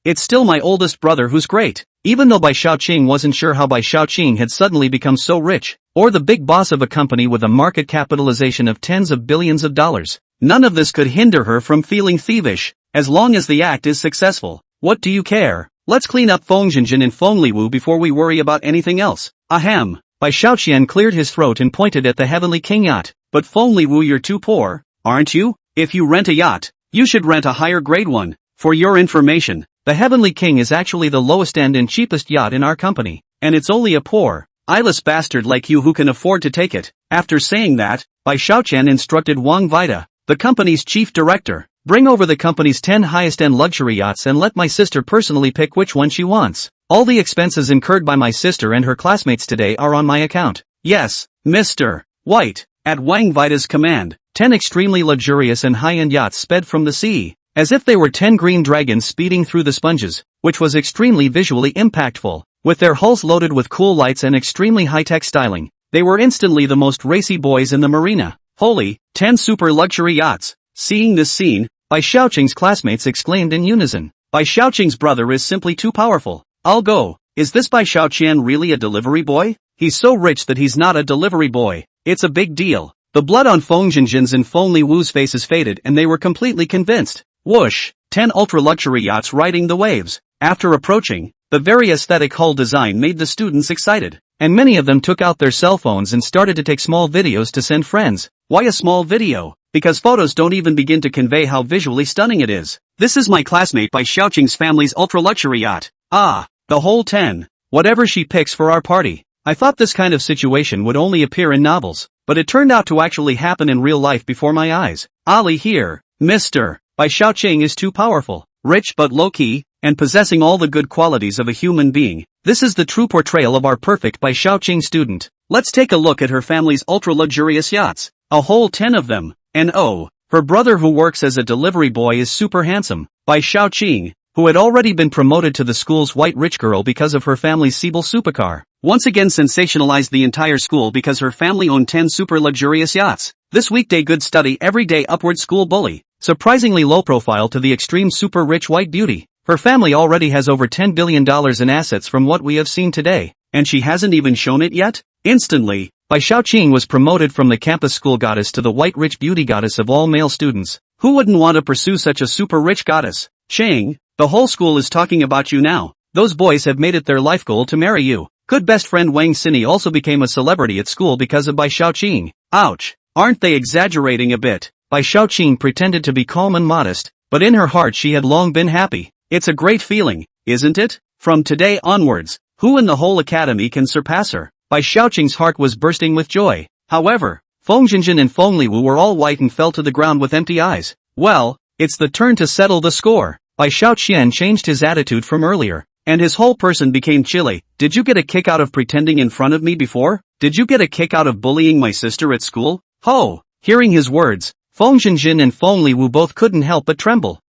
it's still my oldest brother who's great. Even though Bai Xiaoqing wasn't sure how Bai Xiaoqing had suddenly become so rich, or the big boss of a company with a market capitalization of tens of billions of dollars, none of this could hinder her from feeling thievish, as long as the act is successful. What do you care? Let's clean up Feng Jinjin and Feng Liwu before we worry about anything else. Ahem. Bai Xiaoqian cleared his throat and pointed at the Heavenly King yacht. But Feng Liwu, you're too poor, aren't you? If you rent a yacht, you should rent a higher grade one. For your information, the Heavenly King is actually the lowest end and cheapest yacht in our company, and it's only a poor, eyeless bastard like you who can afford to take it. After saying that, Bai Xiaoqian instructed Wang Vida, the company's chief director, bring over the company's 10 highest-end luxury yachts and let my sister personally pick which one she wants. All the expenses incurred by my sister and her classmates today are on my account. Yes, Mr. White. At Wang Vida's command, 10 extremely luxurious and high-end yachts sped from the sea, as if they were 10 green dragons speeding through the sponges, which was extremely visually impactful. With their hulls loaded with cool lights and extremely high-tech styling, they were instantly the most racy boys in the marina. Holy, 10 super luxury yachts. Seeing this scene, Bai Xiaoqing's classmates exclaimed in unison. Bai Xiaoqing's brother is simply too powerful. I'll go. Is this Bai Xiaoqian really a delivery boy? He's so rich that he's not a delivery boy. It's a big deal. The blood on Feng Jinjin's and Feng Liwu's faces faded and they were completely convinced. Whoosh! 10 ultra-luxury yachts riding the waves. After approaching, the very aesthetic hull design made the students excited, and many of them took out their cell phones and started to take small videos to send friends. Why a small video? Because photos don't even begin to convey how visually stunning it is. This is my classmate Bai Xiaoqing's family's ultra-luxury yacht. The whole 10. Whatever she picks for our party. I thought this kind of situation would only appear in novels, but it turned out to actually happen in real life before my eyes. Ali here, Mr. Bai Xiaoqing is too powerful, rich but low-key, and possessing all the good qualities of a human being. This is the true portrayal of our perfect Bai Shaoqing student. Let's take a look at her family's ultra-luxurious yachts. A whole 10 of them. And oh, her brother who works as a delivery boy is super handsome. Bai Shaoqing, who had already been promoted to the school's white rich girl because of her family's Siebel supercar, once again sensationalized the entire school because her family owned 10 super luxurious yachts. This weekday good study everyday upward school bully, surprisingly low profile to the extreme super rich white beauty. Her family already has over $10 billion in assets from what we have seen today, and she hasn't even shown it yet? Instantly, Bai Shaoqing was promoted from the campus school goddess to the white rich beauty goddess of all male students. Who wouldn't want to pursue such a super rich goddess? Shang, the whole school is talking about you now. Those boys have made it their life goal to marry you. Good best friend Wang Xini also became a celebrity at school because of Bai Shaoqing. Ouch. Aren't they exaggerating a bit? Bai Shaoqing pretended to be calm and modest, but in her heart she had long been happy. It's a great feeling, isn't it? From today onwards, who in the whole academy can surpass her? Bai Shaoqing's heart was bursting with joy. However, Feng Jinjin and Feng Liwu were all white and fell to the ground with empty eyes. Well, it's the turn to settle the score. Bai Shaoqian changed his attitude from earlier, and his whole person became chilly. Did you get a kick out of pretending in front of me before? Did you get a kick out of bullying my sister at school? Ho! Hearing his words, Feng Jinjin and Feng Liwu both couldn't help but tremble.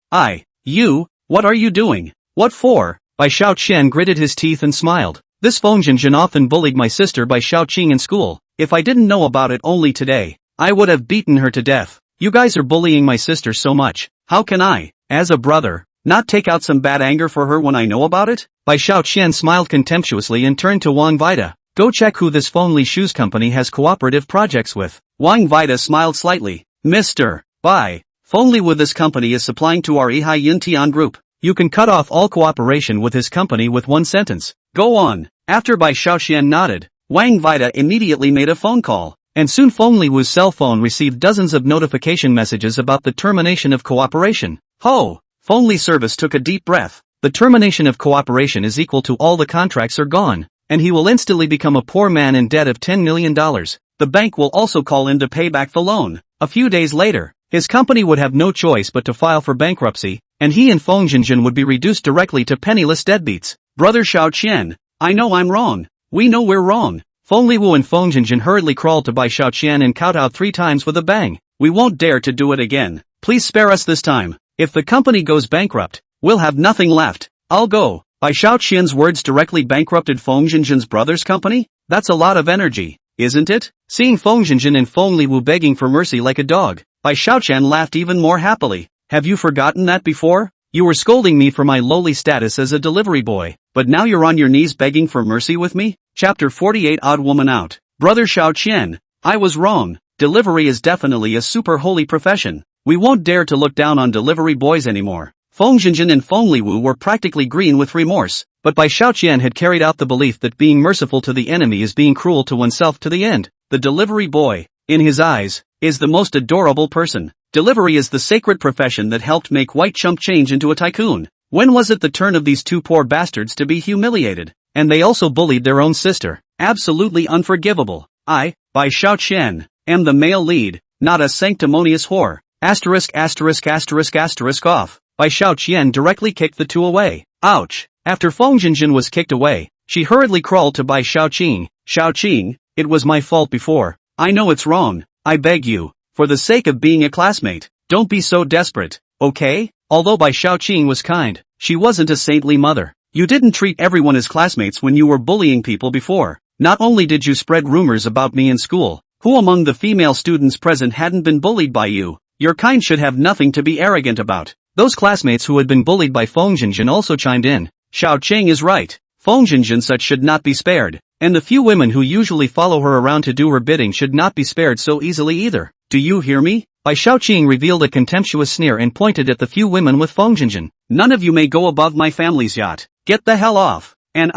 You, what are you doing? What for? Bai Shaoqian gritted his teeth and smiled. This Feng Jinjin often bullied my sister Bai Shaoqing in school. If I didn't know about it only today, I would have beaten her to death. You guys are bullying my sister so much. How can I, as a brother, not take out some bad anger for her when I know about it? Bai Shaoqian smiled contemptuously and turned to Wang Vida. Go check who this Feng Li Shoes company has cooperative projects with. Wang Vida smiled slightly. Mr. Bai, Feng Li with this company is supplying to our Ehai Yintian group. You can cut off all cooperation with his company with one sentence. Go on. After Bai Shaoqian nodded, Wang Vida immediately made a phone call, and soon Feng Liwu's cell phone received dozens of notification messages about the termination of cooperation. Ho! Feng Li service took a deep breath. The termination of cooperation is equal to all the contracts are gone, and he will instantly become a poor man in debt of $10 million. The bank will also call in to pay back the loan. A few days later, his company would have no choice but to file for bankruptcy, and he and Feng Jinjin would be reduced directly to penniless deadbeats. Brother Shaoqian, I know I'm wrong. We know we're wrong. Feng Liwu and Feng Jinjin hurriedly crawled to Bai Shaoqian and kowtowed 3 times with a bang. We won't dare to do it again. Please spare us this time. If the company goes bankrupt, we'll have nothing left. I'll go. Bai Shaoqian's words directly bankrupted Feng Jinjin's brother's company? That's a lot of energy, isn't it? Seeing Feng Jinjin and Feng Liwu begging for mercy like a dog, Bai Shaoqian laughed even more happily. Have you forgotten that before? You were scolding me for my lowly status as a delivery boy, but now you're on your knees begging for mercy with me? Chapter 48 Odd Woman Out. Brother Shaoqian, I was wrong. Delivery is definitely a super holy profession. We won't dare to look down on delivery boys anymore. Feng Jinjin and Feng Liwu were practically green with remorse, but Bai Shaoqian had carried out the belief that being merciful to the enemy is being cruel to oneself to the end. The delivery boy, in his eyes, is the most adorable person. Delivery is the sacred profession that helped make White Chump change into a tycoon. When was it the turn of these 2 poor bastards to be humiliated? And they also bullied their own sister. Absolutely unforgivable. I, Bai Shaoqian, am the male lead, not a sanctimonious whore. Asterisk asterisk asterisk asterisk off. Bai Shaoqian directly kicked the 2 away. Ouch. After Feng Jinjin was kicked away, she hurriedly crawled to Bai Shaoqing. Shaoqing, it was my fault before. I know it's wrong. I beg you, for the sake of being a classmate, don't be so desperate, okay? Although Bai Shaoqing was kind, she wasn't a saintly mother. You didn't treat everyone as classmates when you were bullying people before. Not only did you spread rumors about me in school, who among the female students present hadn't been bullied by you? Your kind should have nothing to be arrogant about. Those classmates who had been bullied by Feng Jinjin also chimed in. Shaoqing is right. Feng Jinjin such should not be spared, and the few women who usually follow her around to do her bidding should not be spared so easily either. Do you hear me? Bai Shaoqing revealed a contemptuous sneer and pointed at the few women with Feng Jinjin. None of you may go above my family's yacht. Get the hell off. And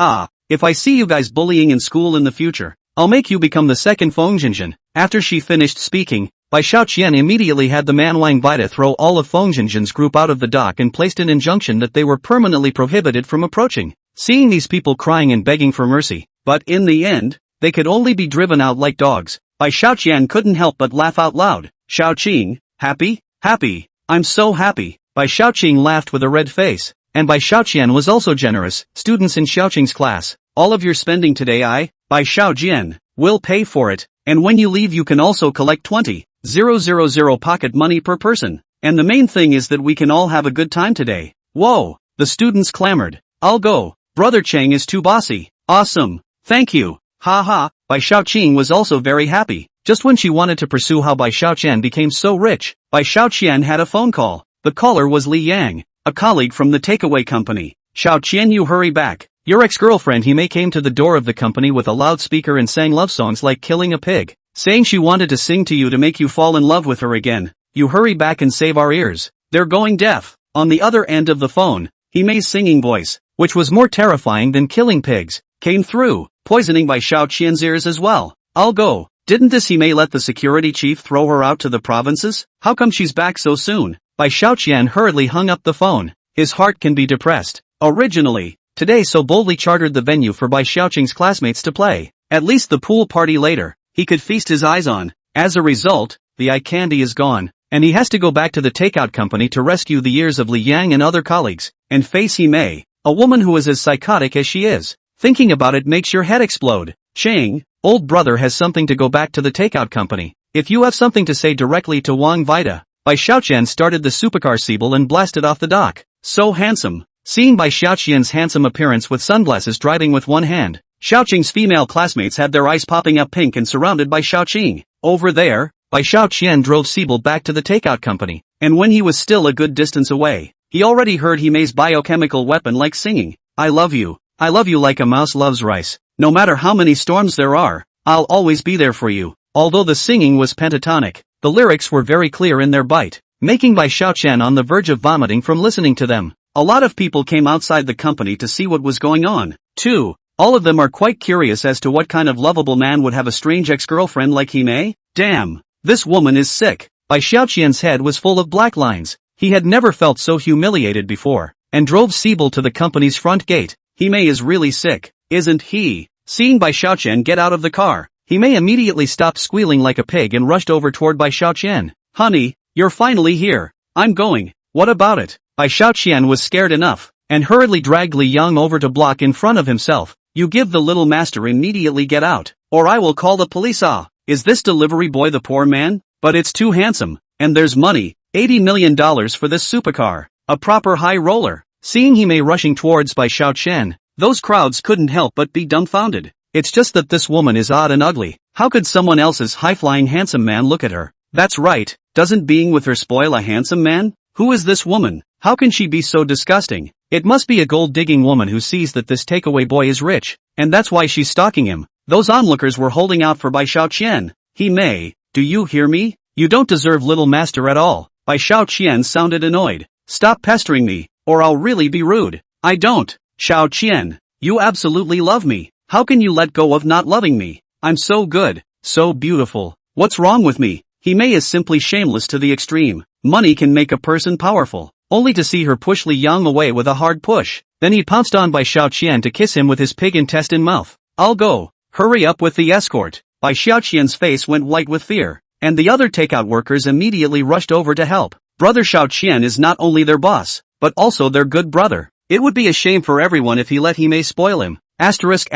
if I see you guys bullying in school in the future, I'll make you become the second Feng Jinjin. After she finished speaking, Bai Shaoqian immediately had the Manhwa Vida throw all of Feng Jinjin's group out of the dock and placed an injunction that they were permanently prohibited from approaching. Seeing these people crying and begging for mercy, but in the end, they could only be driven out like dogs, Bai Shaoqian couldn't help but laugh out loud. Shaoqing, happy? Happy. I'm so happy. Bai Shaoqing laughed with a red face, and Bai Shaoqian was also generous. Students in Shaoqing's class, all of your spending today by Xiao Jian, will pay for it, and when you leave you can also collect 20,000 pocket money per person, and the main thing is that we can all have a good time today. Whoa, the students clamored. I'll go, Brother Chang is too bossy. Awesome, thank you, haha. Bai Xiaoqing was also very happy. Just when she wanted to pursue how Bai Xiaoqian became so rich, Bai Xiaoqian had a phone call. The caller was Li Yang, a colleague from the takeaway company. Xiaoqian, you hurry back. Your ex-girlfriend Hime came to the door of the company with a loudspeaker and sang love songs like Killing a Pig, saying she wanted to sing to you to make you fall in love with her again. You hurry back and save our ears. They're going deaf. On the other end of the phone, Hime's singing voice, which was more terrifying than killing pigs, came through, poisoning Bai Xiaoqian's ears as well. I'll go. Didn't this Hime let the security chief throw her out to the provinces? How come she's back so soon? Bai Xiaoqian hurriedly hung up the phone. His heart can be depressed. Originally, today so boldly chartered the venue for Bai Xiaoqing's classmates to play. At least the pool party later, he could feast his eyes on. As a result, the eye candy is gone, and he has to go back to the takeout company to rescue the ears of Li Yang and other colleagues, and face Hime, a woman who is as psychotic as she is. Thinking about it makes your head explode. Chang, old brother has something to go back to the takeout company. If you have something to say directly to Wang Vida. Bai Xiaoqian started the supercar Siebel and blasted off the dock. So handsome. Seeing Bai Xiaoqian's handsome appearance with sunglasses driving with one hand, Xiaoqing's female classmates had their eyes popping up pink and surrounded by Xiaoqing. Over there, Bai Xiaoqian drove Siebel back to the takeout company, and when he was still a good distance away, he already heard Hime's biochemical weapon-like singing. I love you like a mouse loves rice. No matter how many storms there are, I'll always be there for you. Although the singing was pentatonic, the lyrics were very clear in their bite, making Bai Xiaoqian on the verge of vomiting from listening to them. A lot of people came outside the company to see what was going on, too. All of them are quite curious as to what kind of lovable man would have a strange ex-girlfriend like Hime. Damn, this woman is sick. Bai Xiaoqian's head was full of black lines. He had never felt so humiliated before, and drove Siebel to the company's front gate. Hime is really sick, isn't he? Seeing Bai Xiaoqian get out of the car, Hime immediately stopped squealing like a pig and rushed over toward Bai Xiaoqian. Honey, you're finally here. I'm going. What about it? Bai Xiaoqian was scared enough, and hurriedly dragged Li Yang over to block in front of himself. You give the little master immediately get out, or I will call the police. Is this delivery boy the poor man? But it's too handsome, and there's money, $80 million for this supercar, a proper high roller. Seeing Hime rushing towards Bai Xiaoqian, those crowds couldn't help but be dumbfounded. It's just that this woman is odd and ugly. How could someone else's high-flying handsome man look at her? That's right, doesn't being with her spoil a handsome man? Who is this woman? How can she be so disgusting? It must be a gold-digging woman who sees that this takeaway boy is rich, and that's why she's stalking him. Those onlookers were holding out for Bai Xiaoqian. Hime, do you hear me? You don't deserve little master at all. Bai Xiaoqian sounded annoyed. Stop pestering me, or I'll really be rude. I don't. Xiaoqian, you absolutely love me. How can you let go of not loving me? I'm so good, so beautiful. What's wrong with me? Hime is simply shameless to the extreme. Money can make a person powerful. Only to see her push Li Yang away with a hard push. Then he pounced on Bai Xiaoqian to kiss him with his pig intestine mouth. I'll go. Hurry up with the escort. Bai Xiaoqian's face went white with fear, and the other takeout workers immediately rushed over to help. Brother Xiaoqian is not only their boss, but also their good brother. It would be a shame for everyone if he let Hime spoil him. Asterisk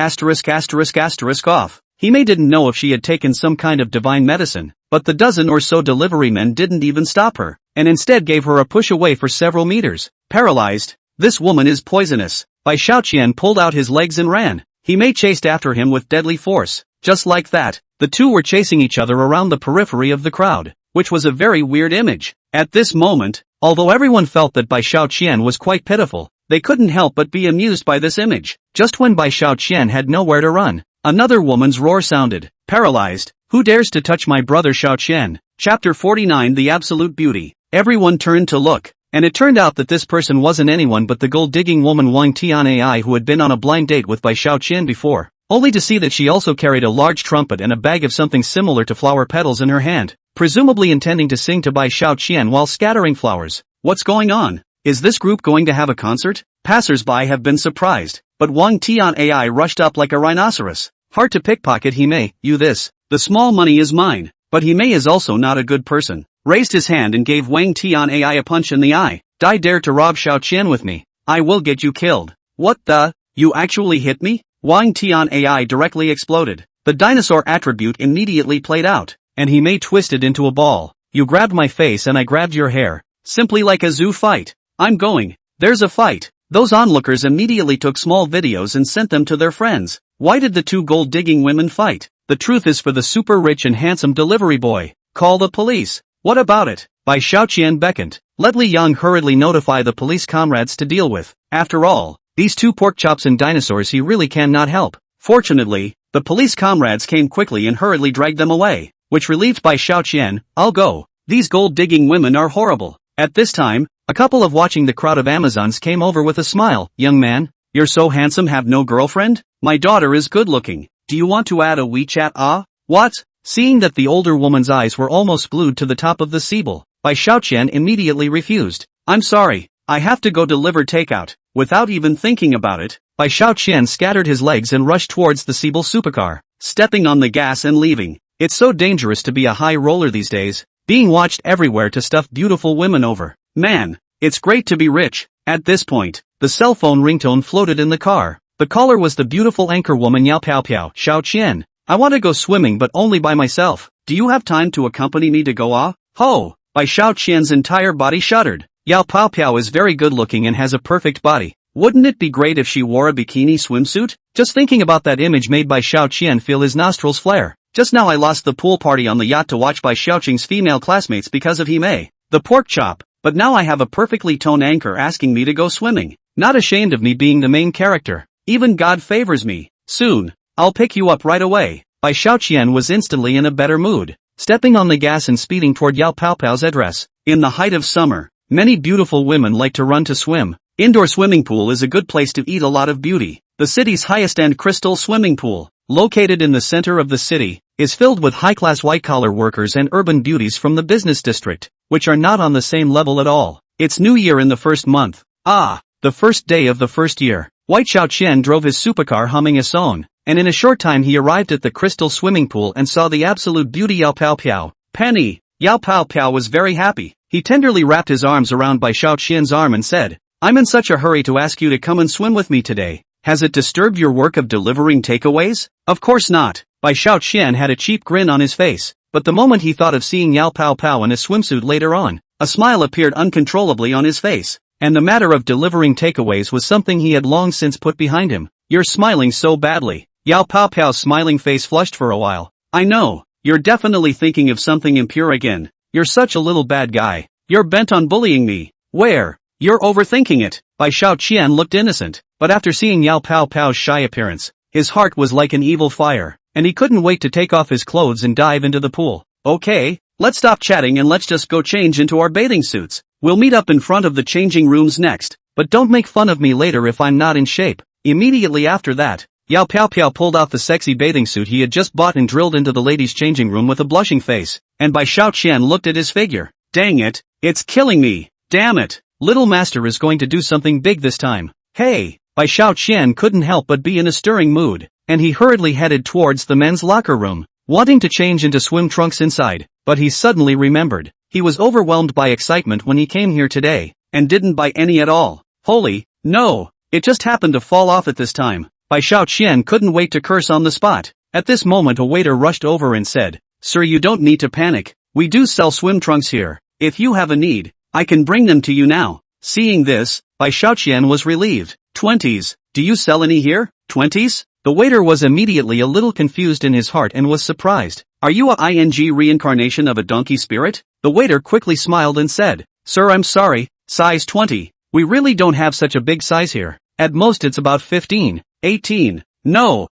off. Hime didn't know if she had taken some kind of divine medicine, but the dozen or so delivery men didn't even stop her, and instead gave her a push away for several meters. Paralyzed, this woman is poisonous. Bai Xiaoqian pulled out his legs and ran. Hime chased after him with deadly force. Just like that, the two were chasing each other around the periphery of the crowd, which was a very weird image. At this moment, although everyone felt that Bai Xiaoqian was quite pitiful, they couldn't help but be amused by this image. Just when Bai Xiaoqian had nowhere to run, another woman's roar sounded. Paralyzed, who dares to touch my brother Xiaoqian? Chapter 49 The Absolute Beauty. Everyone turned to look, and it turned out that this person wasn't anyone but the gold-digging woman Wang Tianai who had been on a blind date with Bai Xiaoqian before, only to see that she also carried a large trumpet and a bag of something similar to flower petals in her hand, presumably intending to sing to Bai Xiaoqian while scattering flowers. What's going on? Is this group going to have a concert? Passers-by have been surprised, but Wang Tianai rushed up like a rhinoceros. Hard to pickpocket Hime, you this. The small money is mine. But Hime is also not a good person. Raised his hand and gave Wang Tianai a punch in the eye. Dare to rob Xiaoqian with me. I will get you killed. What the? You actually hit me? Wang Tian AI directly exploded. The dinosaur attribute immediately played out, and he may twisted into a ball. You grabbed my face and I grabbed your hair. Simply like a zoo fight. I'm going. There's a fight. Those onlookers immediately took small videos and sent them to their friends. Why did the two gold-digging women fight? The truth is for the super rich and handsome delivery boy. Call the police. What about it? By Xiaoqian beckoned. Let Li Yang hurriedly notify the police comrades to deal with. After all, these two pork chops and dinosaurs he really cannot help. Fortunately, the police comrades came quickly and hurriedly dragged them away. Which relieved by Xiaoqian, I'll go. These gold-digging women are horrible. At this time, a couple of watching the crowd of Amazons came over with a smile. Young man, you're so handsome, have no girlfriend? My daughter is good-looking. Do you want to add a WeChat? What? Seeing that the older woman's eyes were almost glued to the top of the Siebel, Bai Xiaoqian immediately refused. I'm sorry, I have to go deliver takeout. Without even thinking about it, Bai Xiaoqian scattered his legs and rushed towards the Siebel supercar, stepping on the gas and leaving. It's so dangerous to be a high roller these days, being watched everywhere to stuff beautiful women over. Man, it's great to be rich. At this point, the cell phone ringtone floated in the car. The caller was the beautiful anchor woman Yao Piao Piao. Xiaoqian, I want to go swimming but only by myself. Do you have time to accompany me to go? Ho! Bai Xiaoqian's entire body shuddered. Yao Piao Piao is very good looking and has a perfect body. Wouldn't it be great if she wore a bikini swimsuit? Just thinking about that image made Bai Xiaoqian feel his nostrils flare. Just now I lost the pool party on the yacht to watch Bai Xiaoqing's female classmates because of Hime, the pork chop, but now I have a perfectly toned anchor asking me to go swimming. Not ashamed of me being the main character. Even God favors me. Soon, I'll pick you up right away. Bai Xiaoqian was instantly in a better mood, stepping on the gas and speeding toward Yao Piao Piao's address. In the height of summer, many beautiful women like to run to swim. Indoor swimming pool is a good place to eat a lot of beauty. The city's highest-end crystal swimming pool, located in the center of the city, is filled with high-class white-collar workers and urban beauties from the business district, which are not on the same level at all. It's New Year in the first month. The first day of the first year. White Xiaoqian drove his supercar humming a song, and in a short time he arrived at the crystal swimming pool and saw the absolute beauty Yao Piao Piao. Penny! Yao Piao Piao was very happy. He tenderly wrapped his arms around Bai Xiaoqian's arm and said, I'm in such a hurry to ask you to come and swim with me today. Has it disturbed your work of delivering takeaways? Of course not. Bai Xiaoqian had a cheap grin on his face, but the moment he thought of seeing Yao Piao Piao in a swimsuit later on, a smile appeared uncontrollably on his face, and the matter of delivering takeaways was something he had long since put behind him. You're smiling so badly. Yao Piao Piao's smiling face flushed for a while. I know, you're definitely thinking of something impure again. You're such a little bad guy. You're bent on bullying me. Where? You're overthinking it. Bai Xiaoqian looked innocent, but after seeing Yao Piao Piao's shy appearance, his heart was like an evil fire, and he couldn't wait to take off his clothes and dive into the pool. Okay, let's stop chatting and let's just go change into our bathing suits. We'll meet up in front of the changing rooms next, but don't make fun of me later if I'm not in shape. Immediately after that, Yao Piao Piao pulled out the sexy bathing suit he had just bought and drilled into the ladies' changing room with a blushing face, and Bai Xiaoqian looked at his figure. Dang it, it's killing me. Damn it, Little Master is going to do something big this time. Hey! Bai Xiaoqian couldn't help but be in a stirring mood, and he hurriedly headed towards the men's locker room, wanting to change into swim trunks inside, but he suddenly remembered. He was overwhelmed by excitement when he came here today, and didn't buy any at all. Holy, no, it just happened to fall off at this time. Bai Xiaoqian couldn't wait to curse on the spot. At this moment a waiter rushed over and said, Sir, you don't need to panic. We do sell swim trunks here. If you have a need, I can bring them to you now. Seeing this, Bai Xiaoqian was relieved. 20s, do you sell any here? 20s? The waiter was immediately a little confused in his heart and was surprised. Are you a reincarnation of a donkey spirit? The waiter quickly smiled and said, Sir, I'm sorry, size 20. We really don't have such a big size here. At most it's about 15, 18. No,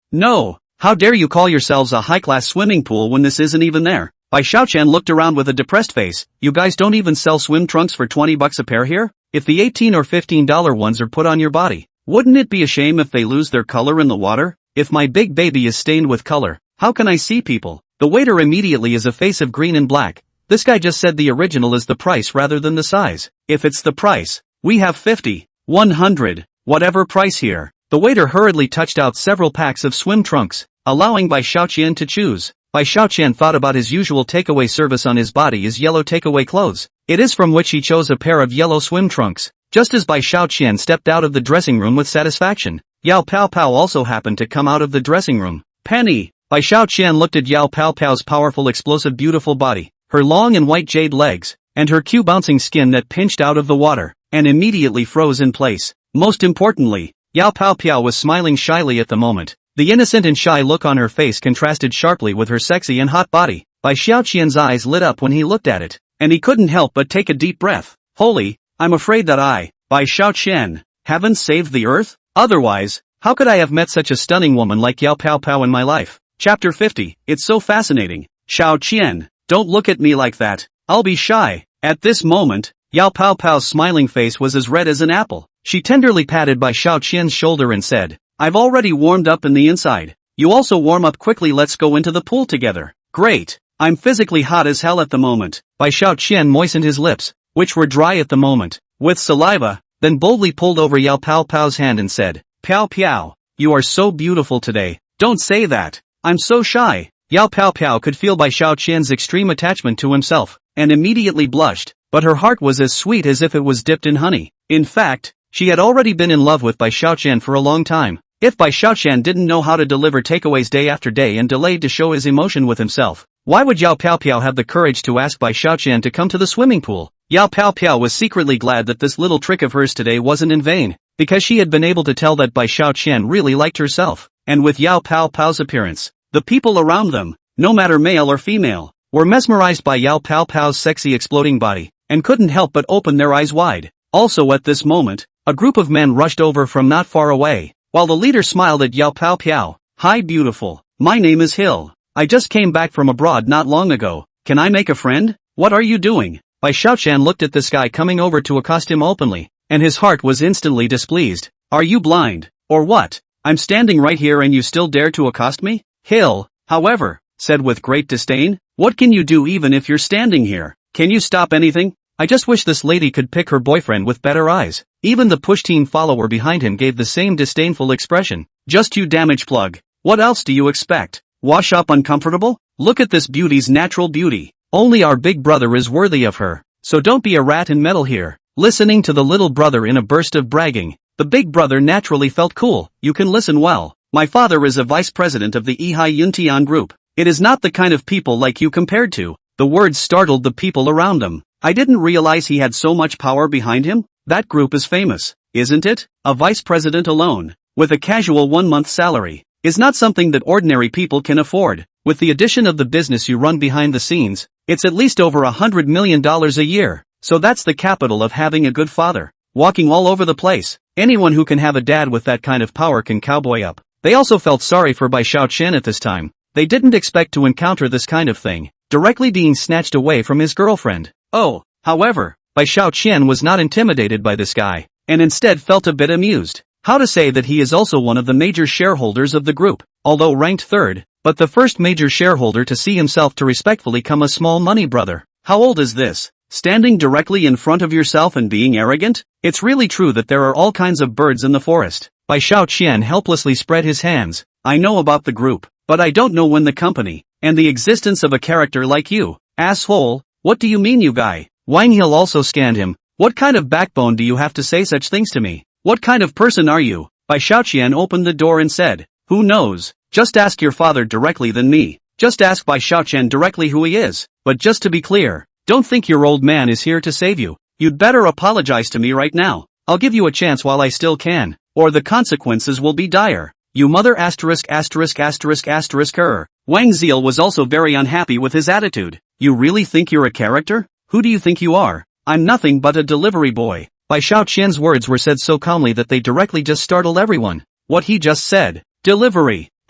how dare you call yourselves a high-class swimming pool when this isn't even there? Bai Xiaoqian looked around with a depressed face. You guys don't even sell swim trunks for $20 a pair here? If the $18 or $15 ones are put on your body, wouldn't it be a shame if they lose their color in the water? If my big baby is stained with color, how can I see people? The waiter immediately is a face of green and black. This guy just said the original is the price rather than the size. If it's the price, we have 50, 100, whatever price here. The waiter hurriedly touched out several packs of swim trunks, allowing Bai Xiaoqian to choose. Bai Xiaoqian thought about his usual takeaway service on his body is yellow takeaway clothes. It is from which he chose a pair of yellow swim trunks. Just as Bai Xiaoqian stepped out of the dressing room with satisfaction, Yao Pao Pao also happened to come out of the dressing room. Penny! Bai Xiaoqian looked at Yao Pao Pao's powerful explosive beautiful body, her long and white jade legs, and her cute bouncing skin that pinched out of the water, and immediately froze in place. Most importantly, Yao Pao Pao was smiling shyly at the moment. The innocent and shy look on her face contrasted sharply with her sexy and hot body. Bai Xiaoqian's eyes lit up when he looked at it, and he couldn't help but take a deep breath. Holy, I'm afraid that I, Bai Xiaoqian, haven't saved the earth? Otherwise, how could I have met such a stunning woman like Yao Pao Pao in my life? Chapter 50, it's so fascinating. Xiao Qian, don't look at me like that, I'll be shy. At this moment, Yao Pao Pao's smiling face was as red as an apple. She tenderly patted Bai Xiao Qian's shoulder and said, I've already warmed up in the inside. You also warm up quickly, let's go into the pool together. Great, I'm physically hot as hell at the moment. Bai Xiao Qian moistened his lips, which were dry at the moment, with saliva, then boldly pulled over Yao Pao Pao's hand and said, Piao Piao, you are so beautiful today. Don't say that. I'm so shy. Yao Pao Pao could feel Bai Xiaoqian's extreme attachment to himself, and immediately blushed, but her heart was as sweet as if it was dipped in honey. In fact, she had already been in love with Bai Xiaoqian for a long time. If Bai Xiaoqian didn't know how to deliver takeaways day after day and delayed to show his emotion with himself, why would Yao Pao Pao have the courage to ask Bai Xiaoqian to come to the swimming pool? Yao Pao Pao was secretly glad that this little trick of hers today wasn't in vain, because she had been able to tell that Bai Xiaoqian really liked herself, and with Yao Pao Pao's appearance, the people around them, no matter male or female, were mesmerized by Yao Pao Pao's sexy exploding body, and couldn't help but open their eyes wide. Also at this moment, a group of men rushed over from not far away, while the leader smiled at Yao Pao Pao. Hi beautiful, my name is Hill. I just came back from abroad not long ago, can I make a friend? What are you doing? Bai Xiaoqian looked at this guy coming over to accost him openly, and his heart was instantly displeased. Are you blind, or what? I'm standing right here and you still dare to accost me? Hill, however, said with great disdain, what can you do even if you're standing here? Can you stop anything? I just wish this lady could pick her boyfriend with better eyes. Even the push team follower behind him gave the same disdainful expression. Just you damage plug. What else do you expect? Wash up uncomfortable? Look at this beauty's natural beauty. Only our big brother is worthy of her. So don't be a rat and meddle here. Listening to the little brother in a burst of bragging, the big brother naturally felt cool. You can listen well. My father is a vice president of the Ehai Yuntian group. It is not the kind of people like you compared to. The words startled the people around him. I didn't realize he had so much power behind him. That group is famous, isn't it? A vice president alone, with a casual 1-month salary, is not something that ordinary people can afford. With the addition of the business you run behind the scenes, it's at least over $100 million a year. So that's the capital of having a good father. Walking all over the place. Anyone who can have a dad with that kind of power can cowboy up. They also felt sorry for Bai Xiaoqian at this time. They didn't expect to encounter this kind of thing, directly being snatched away from his girlfriend. Oh, however, Bai Xiaoqian was not intimidated by this guy, and instead felt a bit amused. How to say that he is also one of the major shareholders of the group, although ranked third, but the first major shareholder to see himself to respectfully come a small money brother. How old is this? Standing directly in front of yourself and being arrogant? It's really true that there are all kinds of birds in the forest. Bai Xiaoqian helplessly spread his hands. I know about the group, but I don't know when the company, and the existence of a character like you. Asshole, what do you mean you guy? Wang Hill also scanned him. What kind of backbone do you have to say such things to me? What kind of person are you? Bai Xiaoqian opened the door and said, who knows? Just ask your father directly than me. Just ask Bai Xiaoqian directly who he is. But just to be clear, don't think your old man is here to save you. You'd better apologize to me right now. I'll give you a chance while I still can, or the consequences will be dire. You mother ***********. Wang Ziel was also very unhappy with his attitude. You really think you're a character? Who do you think you are? I'm nothing but a delivery boy. Bai Xiaoqian's words were said so calmly that they directly just startled everyone. What he just said. Delivery. **********.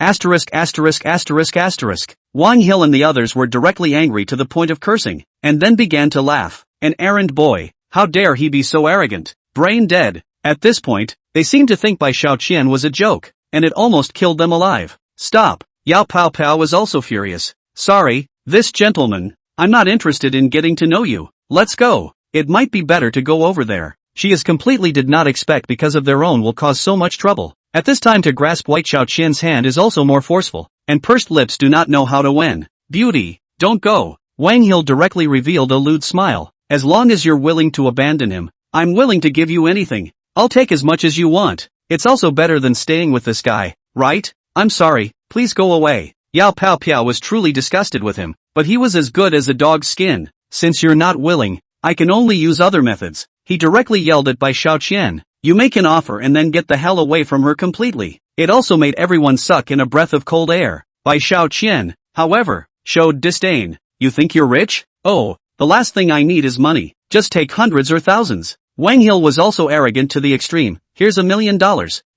Wang Hill and the others were directly angry to the point of cursing, and then began to laugh. An errand boy. How dare he be so arrogant? Brain dead. At this point, they seemed to think Bai Xiaoqian was a joke, and it almost killed them alive. Stop. Yao Pao Pao was also furious. Sorry, this gentleman. I'm not interested in getting to know you. Let's go. It might be better to go over there. She is completely did not expect because of their own will cause so much trouble. At this time to grasp White Xiaoqian's hand is also more forceful, and pursed lips do not know how to win. Beauty, don't go. Wang Hill directly revealed a lewd smile. As long as you're willing to abandon him, I'm willing to give you anything. I'll take as much as you want. It's also better than staying with this guy, right? I'm sorry, please go away. Yao Pao Piao was truly disgusted with him, but he was as good as a dog's skin. Since you're not willing, I can only use other methods. He directly yelled at Bai Xiaoqian. You make an offer and then get the hell away from her completely. It also made everyone suck in a breath of cold air. Bai Xiaoqian, however, showed disdain. You think you're rich? Oh, the last thing I need is money. Just take hundreds or thousands. Wang Hil was also arrogant to the extreme. Here's $1 million.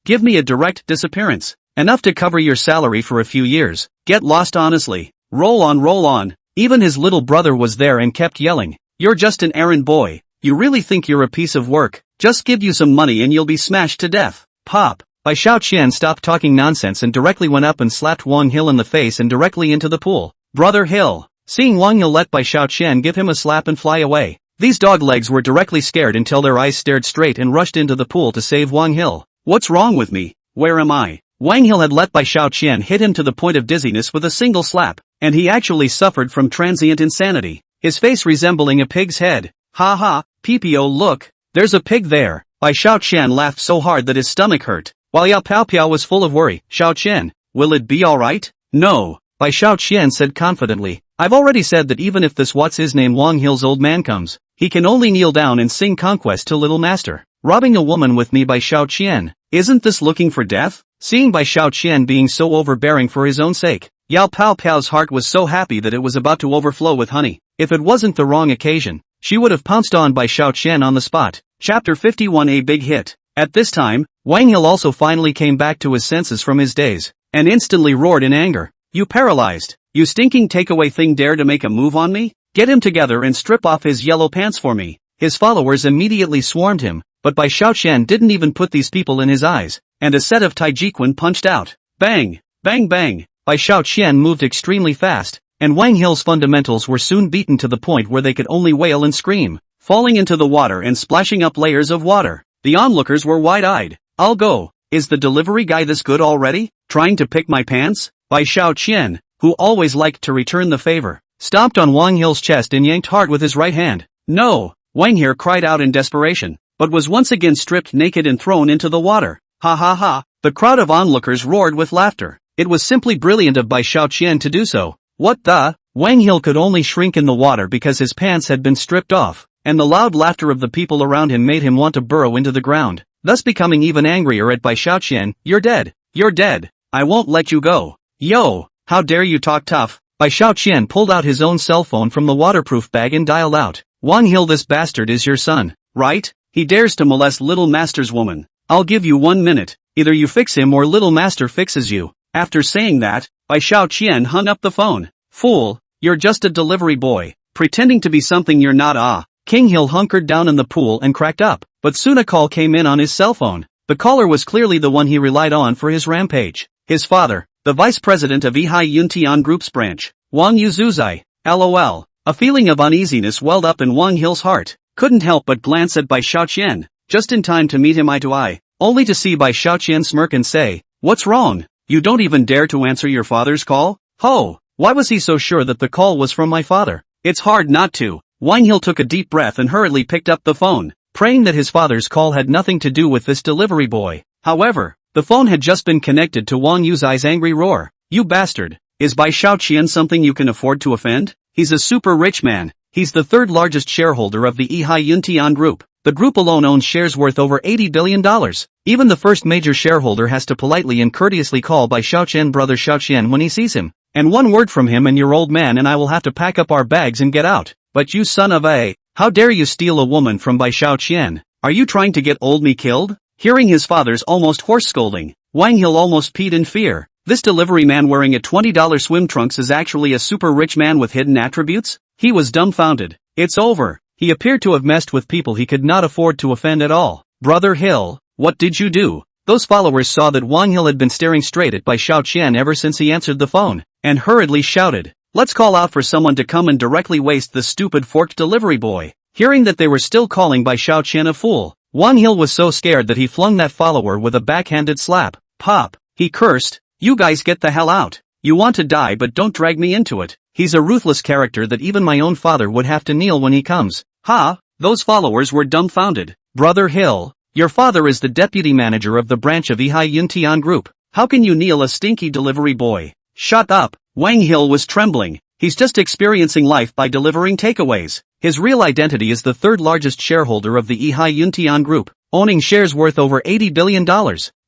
Give me a direct disappearance. Enough to cover your salary for a few years. Get lost honestly. Roll on roll on. Even his little brother was there and kept yelling. You're just an errand boy. You really think you're a piece of work? Just give you some money and you'll be smashed to death. Pop. Bai Xiaoqian stopped talking nonsense and directly went up and slapped Wang Hil in the face and directly into the pool. Brother Hill. Seeing Wang Hil let Bai Xiaoqian give him a slap and fly away. These dog legs were directly scared until their eyes stared straight and rushed into the pool to save Wang Hil. What's wrong with me? Where am I? Wang Hil had let Bai Xiaoqian hit him to the point of dizziness with a single slap, and he actually suffered from transient insanity, his face resembling a pig's head. Ha ha, PPO look, there's a pig there. Bai Xiaoqian laughed so hard that his stomach hurt, while Yao Pao Piao was full of worry. Xiaoqian, will it be alright? No, Bai Xiaoqian said confidently. I've already said that even if this what's-his-name Wang Hil's old man comes, he can only kneel down and sing conquest to little master. Robbing a woman with me Bai Xiaoqian. Isn't this looking for death? Seeing Bai Xiaoqian being so overbearing for his own sake, Yao Pao Piao's heart was so happy that it was about to overflow with honey. If it wasn't the wrong occasion, she would have pounced on Bai Xiaoqian on the spot. Chapter 51. A big hit. At this time, Wang Hil also finally came back to his senses from his daze, and instantly roared in anger. You paralyzed, you stinking takeaway thing, dare to make a move on me? Get him together and strip off his yellow pants for me. His followers immediately swarmed him, but Bai Xiaoqian didn't even put these people in his eyes, and a set of Taijiquan punched out. Bang! Bang bang! Bai Xiaoqian moved extremely fast, and Wang Hil's fundamentals were soon beaten to the point where they could only wail and scream, falling into the water and splashing up layers of water. The onlookers were wide-eyed. I'll go. Is the delivery guy this good already? Trying to pick my pants? Bai Xiaoqian, who always liked to return the favor, stomped on Wang Hil's chest and yanked hard with his right hand. No! Wang He cried out in desperation, but was once again stripped naked and thrown into the water. Ha ha ha! The crowd of onlookers roared with laughter. It was simply brilliant of Bai Xiaoqian to do so. What the? Wang Hil could only shrink in the water because his pants had been stripped off, and the loud laughter of the people around him made him want to burrow into the ground, thus becoming even angrier at Bai Xiaoqian. You're dead. You're dead. I won't let you go. Yo, how dare you talk tough? Bai Xiaoqian pulled out his own cell phone from the waterproof bag and dialed out. Wang Hil, this bastard is your son, right? He dares to molest little master's woman. I'll give you 1 minute. Either you fix him or little master fixes you. After saying that, Bai Xiaoqian hung up the phone. Fool, you're just a delivery boy, pretending to be something you're not. King Hil hunkered down in the pool and cracked up, but soon a call came in on his cell phone. The caller was clearly the one he relied on for his rampage. His father, the vice president of Ehai Yuntian Group's branch, Wang Yuzuzai. LOL. A feeling of uneasiness welled up in Wang Hil's heart. Couldn't help but glance at Bai Xiaoqian, just in time to meet him eye to eye, only to see Bai Xiaoqian smirk and say, "What's wrong? You don't even dare to answer your father's call?" Ho! Why was he so sure that the call was from my father? It's hard not to. Wang Hil took a deep breath and hurriedly picked up the phone, praying that his father's call had nothing to do with this delivery boy. However, the phone had just been connected to Wang Yuzai's angry roar. You bastard! Is Bai Xiaoqian something you can afford to offend? He's a super rich man. He's the third largest shareholder of the Ehai Yuntian Group. The group alone owns shares worth over $80 billion. Even the first major shareholder has to politely and courteously call Bai Xiaoqian brother Xiaoqian when he sees him. And one word from him and your old man and I will have to pack up our bags and get out. But you son of a, how dare you steal a woman from Bai Xiaoqian? Are you trying to get old me killed? Hearing his father's almost hoarse scolding, Wang Hil almost peed in fear. This delivery man wearing a $20 swim trunks is actually a super rich man with hidden attributes? He was dumbfounded. It's over. He appeared to have messed with people he could not afford to offend at all. Brother Hill, what did you do? Those followers saw that Wang Hil had been staring straight at Bai Xiaoqian ever since he answered the phone, and hurriedly shouted, "Let's call out for someone to come and directly waste the stupid forked delivery boy." Hearing that they were still calling Bai Xiaoqian a fool, Wang Hil was so scared that he flung that follower with a backhanded slap. Pop, he cursed, "You guys get the hell out. You want to die but don't drag me into it. He's a ruthless character that even my own father would have to kneel when he comes." Ha! Those followers were dumbfounded. Brother Hill, Your father is the deputy manager of the branch of Ihai Yuntian Group. How can you kneel a stinky delivery boy? Shut up. Wang Hill was trembling. He's just experiencing life by delivering takeaways. His real identity is the third largest shareholder of the Ihai Yuntian Group, owning shares worth over $80 billion.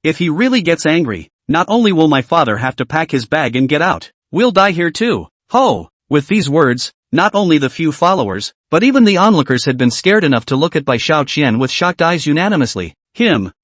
If he really gets angry, not only will my father have to pack his bag and get out, we'll die here too. Ho! With these words, not only the few followers, but even the onlookers had been scared enough to look at Bai Xiaoqian with shocked eyes unanimously.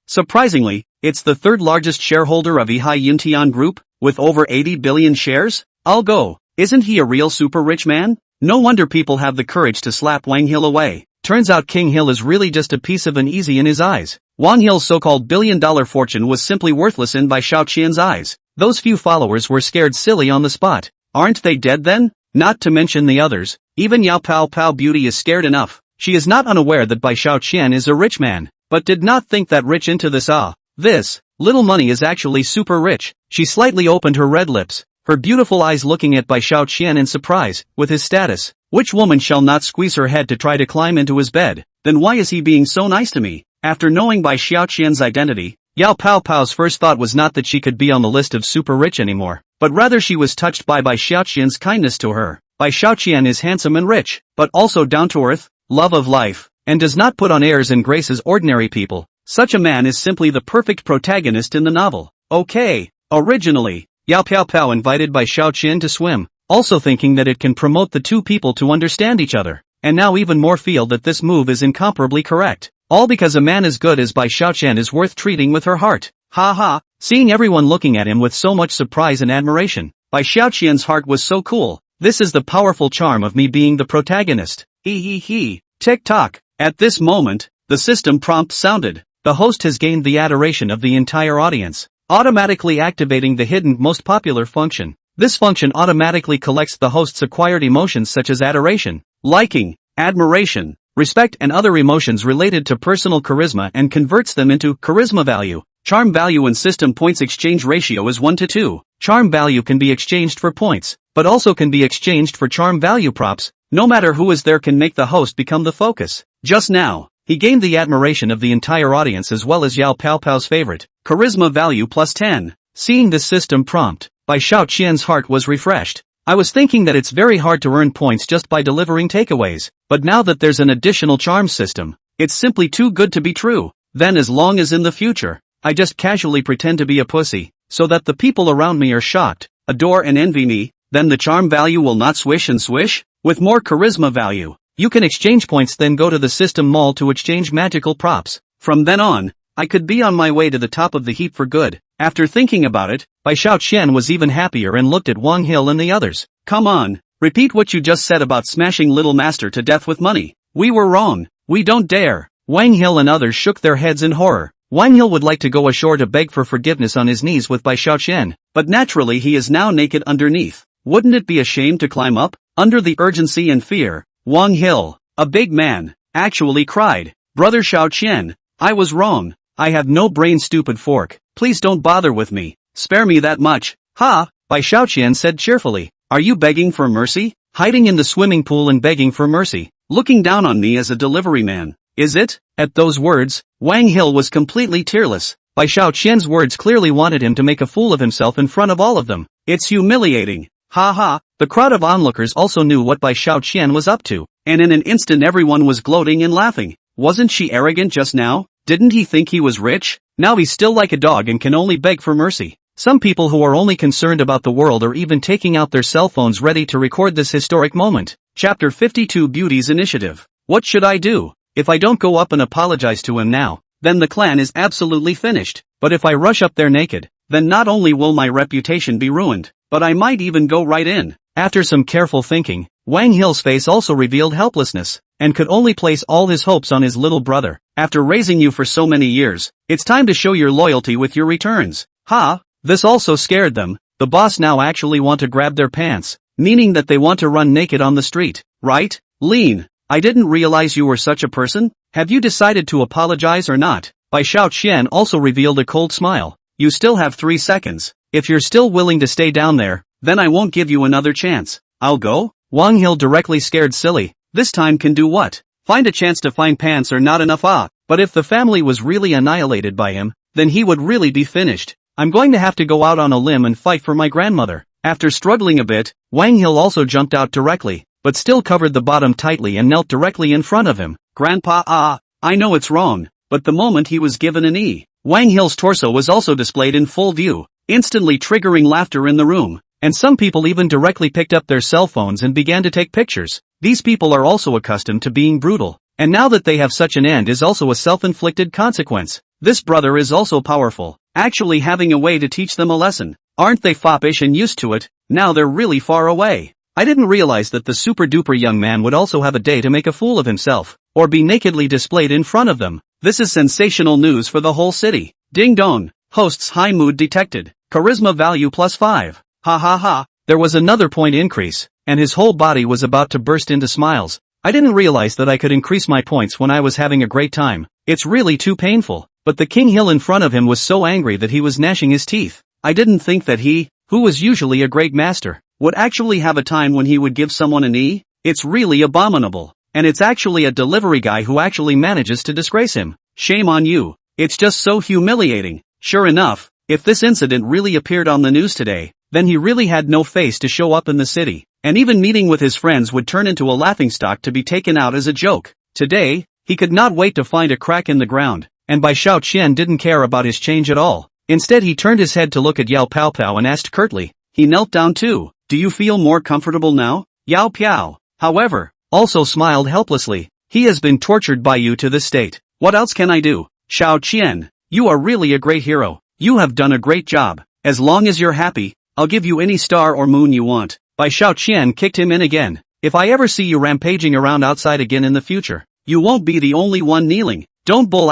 Surprisingly, it's the third largest shareholder of Ihai Yuntian Group, with over 80 billion shares? I'll go. Isn't he a real super rich man? No wonder people have the courage to slap Wang Hill away. Turns out King Hill is really just a piece of uneasy in his eyes. Wang Hill's so-called billion-dollar fortune was simply worthless in Bai Xiaoqian's eyes. Those few followers were scared silly on the spot. Aren't they dead then? Not to mention the others. Even Yao Pao Pao Beauty is scared enough. She is not unaware that Bai Xiaoqian is a rich man, but did not think that rich into this. This little money is actually super rich. She slightly opened her red lips, her beautiful eyes looking at Bai Xiaoqian in surprise. With his status, which woman shall not squeeze her head to try to climb into his bed? Then why is he being so nice to me? After knowing Bai Xiaoqian's identity, Yao Pao Pao's first thought was not that she could be on the list of super rich anymore, but rather she was touched by Bai Xiaoqian's kindness to her. Bai Xiaoqian is handsome and rich, but also down to earth, love of life, and does not put on airs and graces ordinary people. Such a man is simply the perfect protagonist in the novel. Okay. Originally, Yao Pao Pao invited Bai Xiaoqian to swim, also thinking that it can promote the two people to understand each other, and now even more feel that this move is incomparably correct. All because a man as good as Bai Xiaoqian is worth treating with her heart. Ha ha. Seeing everyone looking at him with so much surprise and admiration, Bai Xiaoqian's heart was so cool. This is the powerful charm of me being the protagonist. He. Tick-tock. At this moment, the system prompt sounded. The host has gained the adoration of the entire audience, automatically activating the hidden most popular function. This function automatically collects the host's acquired emotions such as adoration, liking, admiration, respect and other emotions related to personal charisma and converts them into charisma value. Charm value and system points exchange ratio is 1:2. Charm value can be exchanged for points, but also can be exchanged for charm value props. No matter who is there can make the host become the focus. Just now, he gained the admiration of the entire audience as well as Yao Pao Pao's favorite, charisma value plus 10. Seeing this system prompt, Bai Xiaoqian's heart was refreshed. I was thinking that it's very hard to earn points just by delivering takeaways, but now that there's an additional charm system, it's simply too good to be true. Then as long as in the future, I just casually pretend to be a pussy, so that the people around me are shocked, adore and envy me, then the charm value will not swish and swish. With more charisma value, you can exchange points then go to the system mall to exchange magical props. From then on, I could be on my way to the top of the heap for good. After thinking about it, Bai Xiaoqian was even happier and looked at Wang Hill and the others. Come on, repeat what you just said about smashing Little Master to death with money. We were wrong. We don't dare. Wang Hill and others shook their heads in horror. Wang Hill would like to go ashore to beg for forgiveness on his knees with Bai Xiaoqian, but naturally he is now naked underneath. Wouldn't it be a shame to climb up? Under the urgency and fear, Wang Hill, a big man, actually cried, Brother Xiaoqian, I was wrong. I have no brain, stupid fork. Please don't bother with me. Spare me that much. Ha! Bai Xiaoqian said cheerfully. Are you begging for mercy? Hiding in the swimming pool and begging for mercy. Looking down on me as a delivery man. Is it? At those words, Wang Hill was completely tearless. Bai Xiaoqian's words clearly wanted him to make a fool of himself in front of all of them. It's humiliating. Ha ha. The crowd of onlookers also knew what Bai Xiaoqian was up to, and in an instant everyone was gloating and laughing. Wasn't she arrogant just now? Didn't he think he was rich? Now he's still like a dog and can only beg for mercy. Some people who are only concerned about the world are even taking out their cell phones ready to record this historic moment. Chapter 52 Beauty's Initiative. What should I do? If I don't go up and apologize to him now, then the clan is absolutely finished. But if I rush up there naked, then not only will my reputation be ruined, but I might even go right in. After some careful thinking, Wang Hill's face also revealed helplessness, and could only place all his hopes on his little brother. After raising you for so many years, it's time to show your loyalty with your returns. Ha! This also scared them. The boss now actually want to grab their pants, meaning that they want to run naked on the street, right? Lean, I didn't realize you were such a person. Have you decided to apologize or not? Bai Xiaoqian also revealed a cold smile. You still have 3 seconds. If you're still willing to stay down there, then I won't give you another chance. I'll go? Wang Hill directly scared silly. This time can do what? Find a chance to find pants or not enough. But if the family was really annihilated by him, then he would really be finished. I'm going to have to go out on a limb and fight for my grandmother. After struggling a bit, Wang Hil also jumped out directly, but still covered the bottom tightly and knelt directly in front of him. Grandpa, I know it's wrong, but the moment he was given a knee, Wang Hil's torso was also displayed in full view, instantly triggering laughter in the room. And some people even directly picked up their cell phones and began to take pictures. These people are also accustomed to being brutal, and now that they have such an end is also a self-inflicted consequence. This brother is also powerful, actually having a way to teach them a lesson. Aren't they foppish and used to it? Now they're really far away. I didn't realize that the super-duper young man would also have a day to make a fool of himself, or be nakedly displayed in front of them. This is sensational news for the whole city. Ding dong, host's high mood detected. Charisma value +5. Ha ha ha, there was another point increase, and his whole body was about to burst into smiles. I didn't realize that I could increase my points when I was having a great time. It's really too painful. But the King Hill in front of him was so angry that he was gnashing his teeth. I didn't think that he, who was usually a great master, would actually have a time when he would give someone a knee. It's really abominable. And it's actually a delivery guy who actually manages to disgrace him. Shame on you. It's just so humiliating. Sure enough, if this incident really appeared on the news today, then he really had no face to show up in the city, and even meeting with his friends would turn into a laughingstock to be taken out as a joke. Today, he could not wait to find a crack in the ground, and Bai Xiao Qian didn't care about his change at all. Instead he turned his head to look at Yao Pao Pao and asked curtly. He knelt down too. Do you feel more comfortable now? Yao Piao, however, also smiled helplessly. He has been tortured by you to this state. What else can I do? Xiao Qian, you are really a great hero. You have done a great job. As long as you're happy, I'll give you any star or moon you want. Bai Xiao Qian kicked him in again. If I ever see you rampaging around outside again in the future, you won't be the only one kneeling. Don't bull *****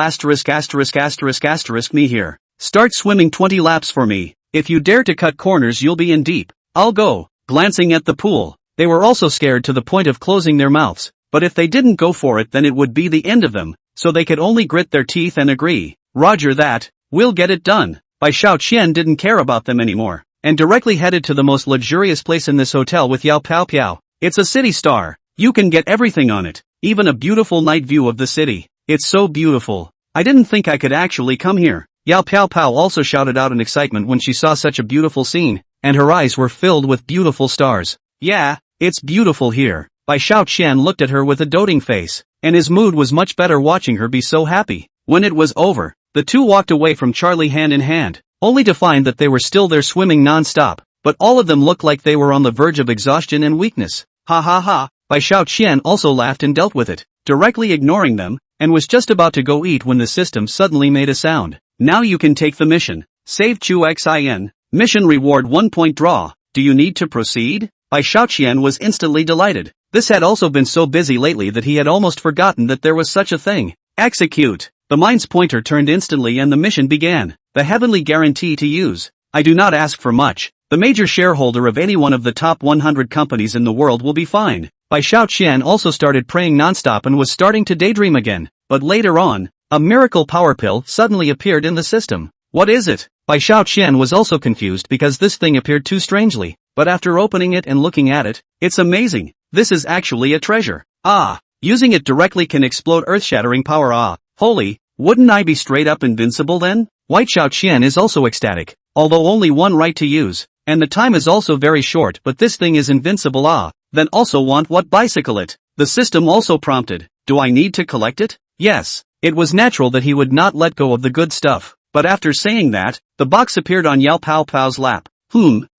me here. Start swimming 20 laps for me. If you dare to cut corners you'll be in deep. I'll go. Glancing at the pool, they were also scared to the point of closing their mouths, but if they didn't go for it then it would be the end of them, so they could only grit their teeth and agree. Roger that, we'll get it done. Bai Xiao Qian didn't care about them anymore, and directly headed to the most luxurious place in this hotel with Yao Pao Piao. It's a city star. You can get everything on it, even a beautiful night view of the city. It's so beautiful. I didn't think I could actually come here. Yao Pao Pao also shouted out in excitement when she saw such a beautiful scene, and her eyes were filled with beautiful stars. Yeah, it's beautiful here. Bai Xiao Qian looked at her with a doting face, and his mood was much better watching her be so happy. When it was over, the two walked away from Charlie hand in hand, only to find that they were still there swimming non-stop, but all of them looked like they were on the verge of exhaustion and weakness. Ha ha ha, Bai Xiao Qian also laughed and dealt with it, directly ignoring them, and was just about to go eat when the system suddenly made a sound. Now you can take the mission. Save Chu Xin. Mission reward 1 point draw. Do you need to proceed? Bai Xiao Qian was instantly delighted. This had also been so busy lately that he had almost forgotten that there was such a thing. Execute. The mind's pointer turned instantly and the mission began. The heavenly guarantee to use. I do not ask for much. The major shareholder of any one of the top 100 companies in the world will be fine. Bai Xiao Qian also started praying nonstop and was starting to daydream again. But later on, a miracle power pill suddenly appeared in the system. What is it? Bai Xiao Qian was also confused because this thing appeared too strangely, but after opening it and looking at it, it's amazing. This is actually a treasure. Ah, using it directly can explode earth-shattering power. Ah, holy, wouldn't I be straight up invincible then? White Xiao Qian is also ecstatic, although only one right to use, and the time is also very short, but this thing is invincible. Ah, then also want what bicycle it? The system also prompted, do I need to collect it? Yes. It was natural that he would not let go of the good stuff, but after saying that, the box appeared on Yao Pao Pao's lap.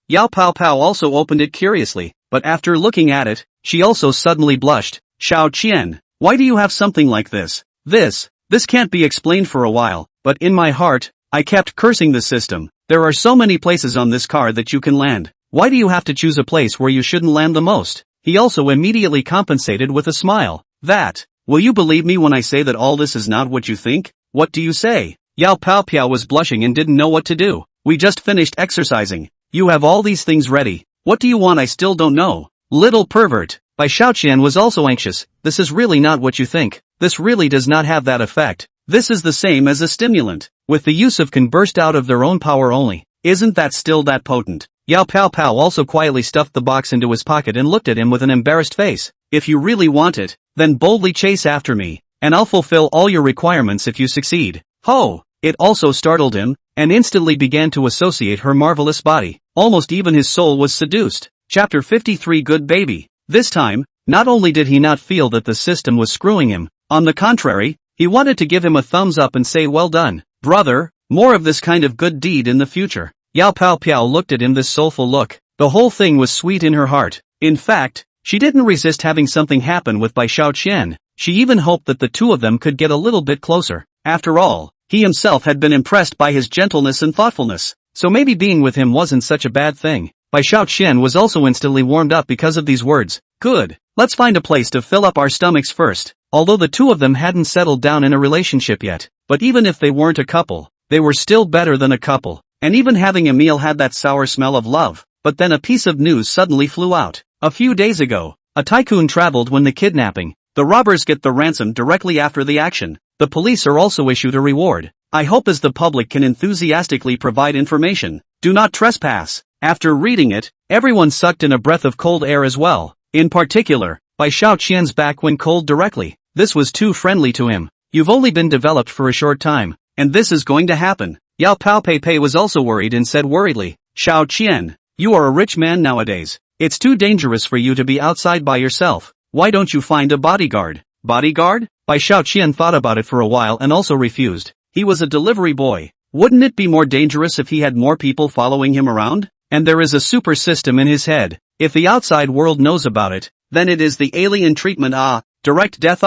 Yao Pao Pao also opened it curiously, but after looking at it, she also suddenly blushed. Xiao Qian, why do you have something like this? This can't be explained for a while, but in my heart, I kept cursing the system. There are so many places on this car that you can land. Why do you have to choose a place where you shouldn't land the most? He also immediately compensated with a smile. Will you believe me when I say that all this is not what you think? What do you say? Yao Pao Piao was blushing and didn't know what to do. We just finished exercising. You have all these things ready. What do you want? I still don't know. Little pervert. Bai Xiao Qian was also anxious. This is really not what you think. This really does not have that effect. This is the same as a stimulant. With the use of can burst out of their own power only. Isn't that still that potent? Yao Pao Pao also quietly stuffed the box into his pocket and looked at him with an embarrassed face. If you really want it, then boldly chase after me. and I'll fulfill all your requirements if you succeed. Ho! It also startled him, and instantly began to associate her marvelous body. Almost even his soul was seduced. Chapter 53 Good Baby. This time, not only did he not feel that the system was screwing him, on the contrary, he wanted to give him a thumbs up and say well done, brother, more of this kind of good deed in the future. Yao Pao Piao looked at him this soulful look. The whole thing was sweet in her heart. In fact, she didn't resist having something happen with Bai Xiaoqian. She even hoped that the two of them could get a little bit closer. After all, he himself had been impressed by his gentleness and thoughtfulness, so maybe being with him wasn't such a bad thing. Bai Xiaoqian was also instantly warmed up because of these words. Good. Let's find a place to fill up our stomachs first. Although the two of them hadn't settled down in a relationship yet, but even if they weren't a couple, they were still better than a couple. And even having a meal had that sour smell of love. But then a piece of news suddenly flew out. A few days ago, a tycoon traveled when the kidnapping. The robbers get the ransom directly after the action. The police are also issued a reward. I hope as the public can enthusiastically provide information. Do not trespass. After reading it, everyone sucked in a breath of cold air as well. In particular, Bai Xiaoqian's back went cold directly. This was too friendly to him. You've only been developed for a short time, and this is going to happen. Yao Pao Pei Pei was also worried and said worriedly, Xiaoqian, you are a rich man nowadays. It's too dangerous for you to be outside by yourself. Why don't you find a bodyguard? Bodyguard? Bai Xiaoqian thought about it for a while and also refused. He was a delivery boy. Wouldn't it be more dangerous if he had more people following him around? And there is a super system in his head. If the outside world knows about it, then it is the alien treatment direct death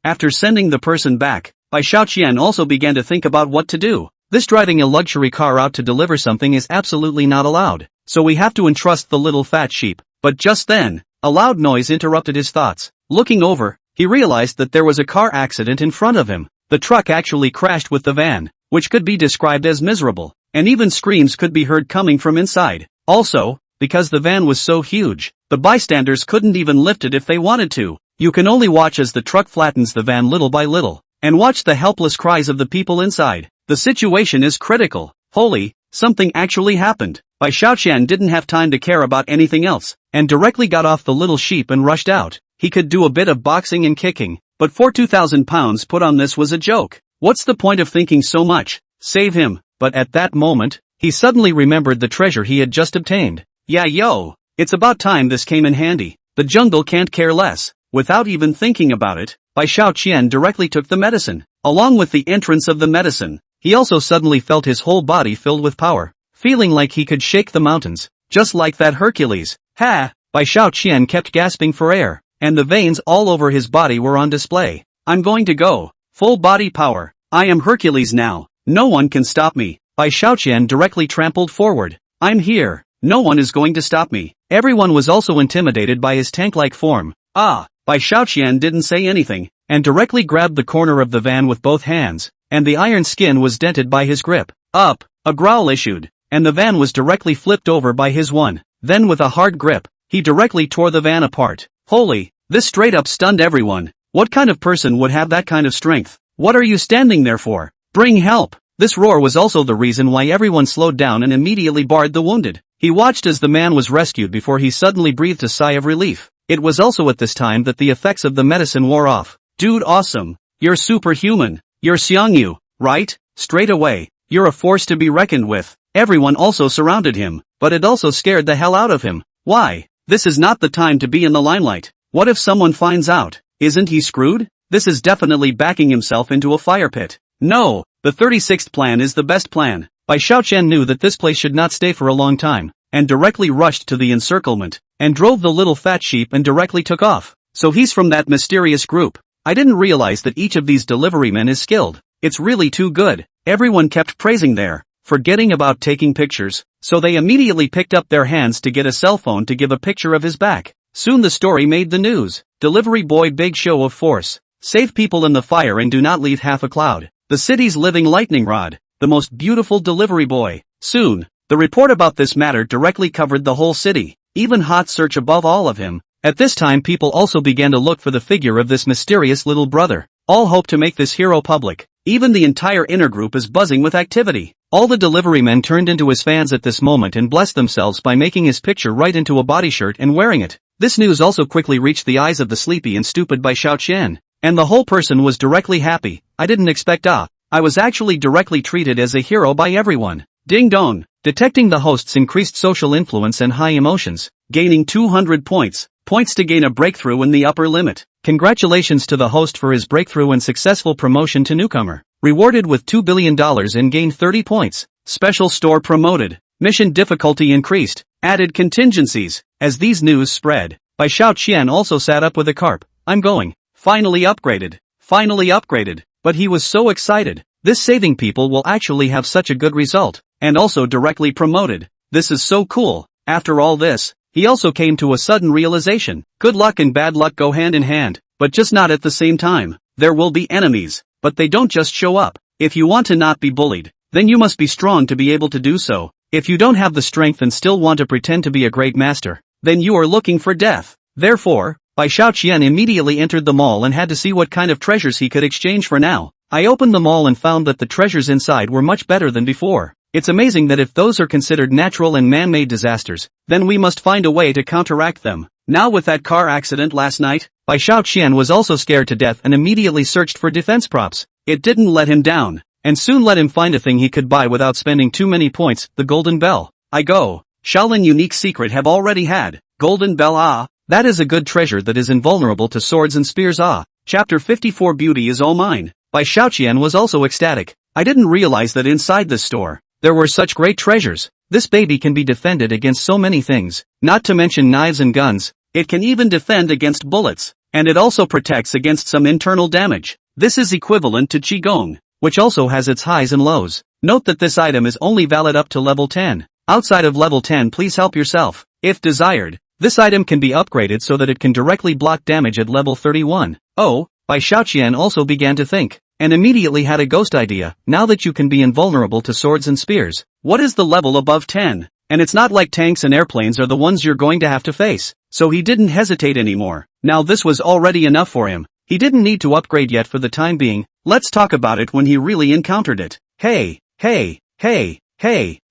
After sending the person back, Bai Xiaoqian also began to think about what to do. This driving a luxury car out to deliver something is absolutely not allowed, so we have to entrust the little fat sheep. But just then, a loud noise interrupted his thoughts. Looking over, he realized that there was a car accident in front of him. The truck actually crashed with the van, which could be described as miserable, and even screams could be heard coming from inside. Also, because the van was so huge, the bystanders couldn't even lift it if they wanted to. You can only watch as the truck flattens the van little by little, and watch the helpless cries of the people inside. The situation is critical. Holy, something actually happened. Bai Xiaoqian didn't have time to care about anything else, and directly got off the little sheep and rushed out. He could do a bit of boxing and kicking, but for 2,000 pounds put on this was a joke. What's the point of thinking so much? Save him. But at that moment, he suddenly remembered the treasure he had just obtained. Yeah yo, it's about time this came in handy. The jungle can't care less. Without even thinking about it, Bai Xiaoqian directly took the medicine. Along with the entrance of the medicine, he also suddenly felt his whole body filled with power, feeling like he could shake the mountains, just like that Hercules. Ha! Bai Xiaoqian kept gasping for air, and the veins all over his body were on display. I'm going to go. Full body power. I am Hercules now. No one can stop me. Bai Xiaoqian directly trampled forward. I'm here. No one is going to stop me. Everyone was also intimidated by his tank-like form. Bai Xiaoqian didn't say anything, and directly grabbed the corner of the van with both hands, and the iron skin was dented by his grip. Up! A growl issued, and the van was directly flipped over by his one. Then with a hard grip, he directly tore the van apart. Holy, this straight up stunned everyone. What kind of person would have that kind of strength? What are you standing there for? Bring help! This roar was also the reason why everyone slowed down and immediately barred the wounded. He watched as the man was rescued before he suddenly breathed a sigh of relief. It was also at this time that the effects of the medicine wore off. Dude awesome. You're superhuman. You're Xiangyu, right? Straight away. You're a force to be reckoned with. Everyone also surrounded him, but it also scared the hell out of him. Why? This is not the time to be in the limelight. What if someone finds out? Isn't he screwed? This is definitely backing himself into a fire pit. No, the 36th plan is the best plan. Bai Xiaoqian knew that this place should not stay for a long time, and directly rushed to the encirclement, and drove the little fat sheep and directly took off. So he's from that mysterious group. I didn't realize that each of these delivery men is skilled. It's really too good. Everyone kept praising there, forgetting about taking pictures, so they immediately picked up their hands to get a cell phone to give a picture of his back. Soon the story made the news. Delivery boy big show of force. Save people in the fire and do not leave half a cloud. The city's living lightning rod. The most beautiful delivery boy. Soon, the report about this matter directly covered the whole city. Even hot search above all of him. At this time people also began to look for the figure of this mysterious little brother. All hope to make this hero public. Even the entire inner group is buzzing with activity. All the delivery men turned into his fans at this moment and blessed themselves by making his picture right into a body shirt and wearing it. This news also quickly reached the eyes of the sleepy and stupid Bai Xiaoqian. And the whole person was directly happy. I didn't expect I was actually directly treated as a hero by everyone. Ding dong. Detecting the host's increased social influence and high emotions. Gaining 200 points. Points to gain a breakthrough in the upper limit. Congratulations to the host for his breakthrough and successful promotion to newcomer. Rewarded with $2 billion and gained 30 points. Special store promoted. Mission difficulty increased. Added contingencies. As these news spread, Bai Xiaoqian also sat up with a carp. I'm going. Finally upgraded. Finally upgraded. But he was so excited. This saving people will actually have such a good result. And also directly promoted. This is so cool. After all this, he also came to a sudden realization. Good luck and bad luck go hand in hand, but just not at the same time. There will be enemies, but they don't just show up. If you want to not be bullied, then you must be strong to be able to do so. If you don't have the strength and still want to pretend to be a great master, then you are looking for death. Therefore, Bai Xiaoqian immediately entered the mall and had to see what kind of treasures he could exchange for now. I opened the mall and found that the treasures inside were much better than before. It's amazing that if those are considered natural and man-made disasters, then we must find a way to counteract them. Now with that car accident last night, Bai Xiaoqian was also scared to death and immediately searched for defense props. It didn't let him down, and soon let him find a thing he could buy without spending too many points, the golden bell. I go. Shaolin unique secret have already had. Golden bell that is a good treasure that is invulnerable to swords and spears Chapter 54 Beauty is all mine. Bai Xiaoqian was also ecstatic. I didn't realize that inside this store, there were such great treasures. This baby can be defended against so many things, not to mention knives and guns. It can even defend against bullets, and it also protects against some internal damage. This is equivalent to Qigong, which also has its highs and lows. Note that this item is only valid up to level 10. Outside of level 10 please help yourself. If desired, this item can be upgraded so that it can directly block damage at level 31. Oh, Bai Xiaoqian also began to think, and immediately had a ghost idea. Now that you can be invulnerable to swords and spears, what is the level above 10? And it's not like tanks and airplanes are the ones you're going to have to face. So he didn't hesitate anymore. Now this was already enough for him. He didn't need to upgrade yet for the time being. Let's talk about it when he really encountered it. Hey,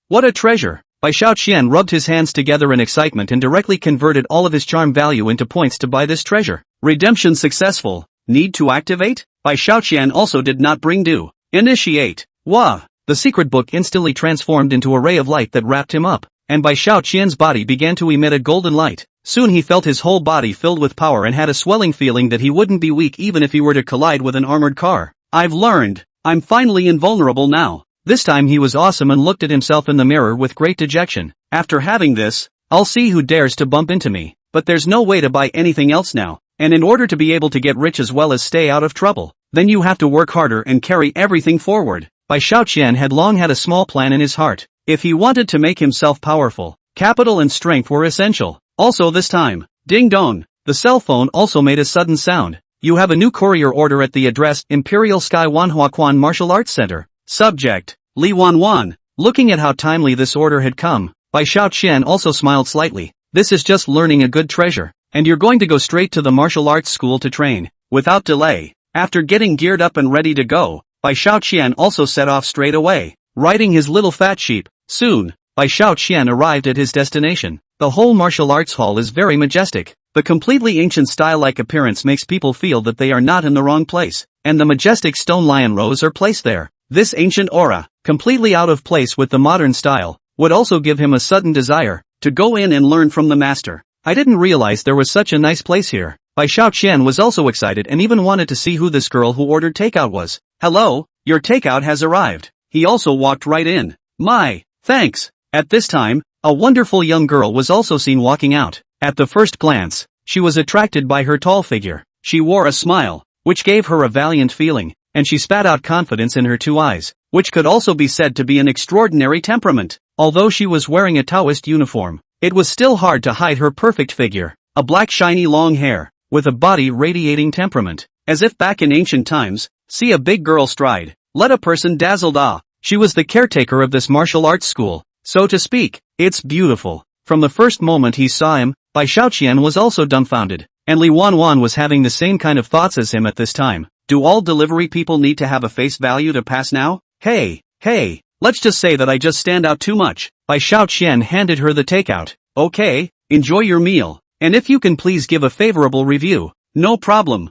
what a treasure! Bai Xiaoqian rubbed his hands together in excitement and directly converted all of his charm value into points to buy this treasure. Redemption successful. Need to activate? Bai Xiaoqian also did not bring due. Initiate. Wah! The secret book instantly transformed into a ray of light that wrapped him up, and Bai Xiaoqian's body began to emit a golden light. Soon he felt his whole body filled with power and had a swelling feeling that he wouldn't be weak even if he were to collide with an armored car. I've learned. I'm finally invulnerable now. This time he was awesome and looked at himself in the mirror with great dejection. After having this, I'll see who dares to bump into me. But there's no way to buy anything else now. And in order to be able to get rich as well as stay out of trouble, then you have to work harder and carry everything forward. Bai Xiaoqian had long had a small plan in his heart. If he wanted to make himself powerful, capital and strength were essential. Also this time, ding dong, the cell phone also made a sudden sound. You have a new courier order at the address Imperial Sky Wanhuaquan Martial Arts Center. Subject, Li Wanwan. Looking at how timely this order had come, Bai Xiaoqian also smiled slightly. This is just learning a good treasure, and you're going to go straight to the martial arts school to train, without delay. After getting geared up and ready to go, Bai Xiaoqian also set off straight away, riding his little fat sheep. Soon, Bai Xiaoqian arrived at his destination. The whole martial arts hall is very majestic. The completely ancient style-like appearance makes people feel that they are not in the wrong place, and the majestic stone lion rows are placed there. This ancient aura, completely out of place with the modern style, would also give him a sudden desire to go in and learn from the master. I didn't realize there was such a nice place here. Bai Xiaoqian was also excited and even wanted to see who this girl who ordered takeout was. Hello, your takeout has arrived. He also walked right in. My, thanks. At this time, a wonderful young girl was also seen walking out. At the first glance, she was attracted by her tall figure. She wore a smile, which gave her a valiant feeling, and she spat out confidence in her two eyes, which could also be said to be an extraordinary temperament. Although she was wearing a Taoist uniform, it was still hard to hide her perfect figure. A black shiny long hair, with a body radiating temperament, as if back in ancient times. See a big girl stride, let a person dazzled. She was the caretaker of this martial arts school, so to speak. It's beautiful. From the first moment he saw him, Bai Xiaoqian was also dumbfounded, and Li Wanwan was having the same kind of thoughts as him at this time. Do all delivery people need to have a face value to pass now? Hey, let's just say that I just stand out too much. Bai Xiaoqian handed her the takeout. Okay, enjoy your meal, and if you can please give a favorable review. No problem.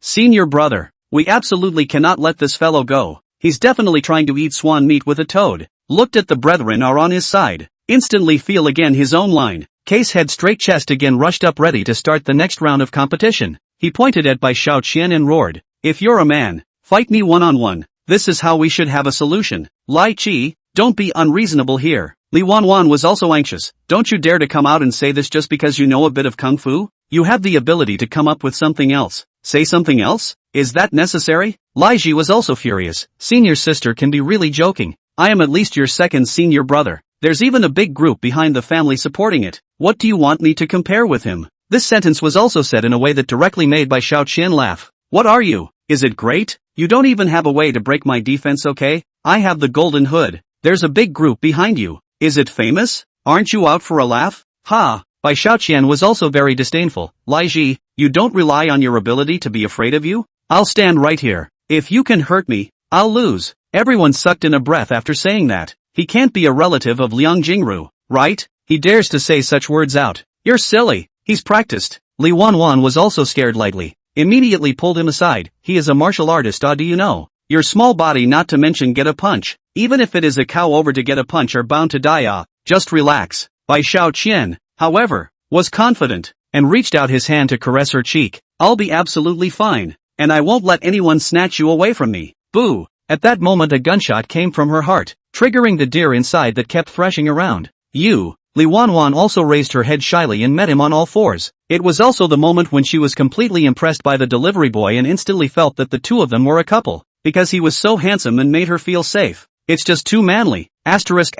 Senior brother, we absolutely cannot let this fellow go. He's definitely trying to eat swan meat with a toad. Looked at the brethren are on his side. Instantly feel again his own line. Case head straight chest again rushed up ready to start the next round of competition. He pointed at Bai Xiaoqian and roared, "If you're a man, fight me one-on-one. This is how we should have a solution. Lai Chi, don't be unreasonable here." Li Wanwan was also anxious. "Don't you dare to come out and say this just because you know a bit of kung fu? You have the ability to come up with something else. Say something else? Is that necessary?" Lai Ji was also furious. "Senior sister can be really joking. I am at least your second senior brother. There's even a big group behind the family supporting it. What do you want me to compare with him?" This sentence was also said in a way that directly made Bai Xiaoqian laugh. "What are you? Is it great? You don't even have a way to break my defense, okay? I have the golden hood. There's a big group behind you. Is it famous? Aren't you out for a laugh? Ha!" Bai Xiaoqian was also very disdainful. "Lai Ji, you don't rely on your ability to be afraid of you? I'll stand right here. If you can hurt me, I'll lose." Everyone sucked in a breath after saying that. He can't be a relative of Liang Jingru, right? He dares to say such words out. You're silly. He's practiced. Li Wanwan was also scared lightly. Immediately pulled him aside. "He is a martial artist, do you know? Your small body not to mention get a punch. Even if it is a cow over to get a punch are bound to die. Just relax." Bai Xiaoqian, however, was confident, and reached out his hand to caress her cheek. "I'll be absolutely fine, and I won't let anyone snatch you away from me." Boo! At that moment a gunshot came from her heart, triggering the deer inside that kept thrashing around. "You!" Li Wanwan also raised her head shyly and met him on all fours. It was also the moment when she was completely impressed by the delivery boy and instantly felt that the two of them were a couple, because he was so handsome and made her feel safe. It's just too manly. Asterisk.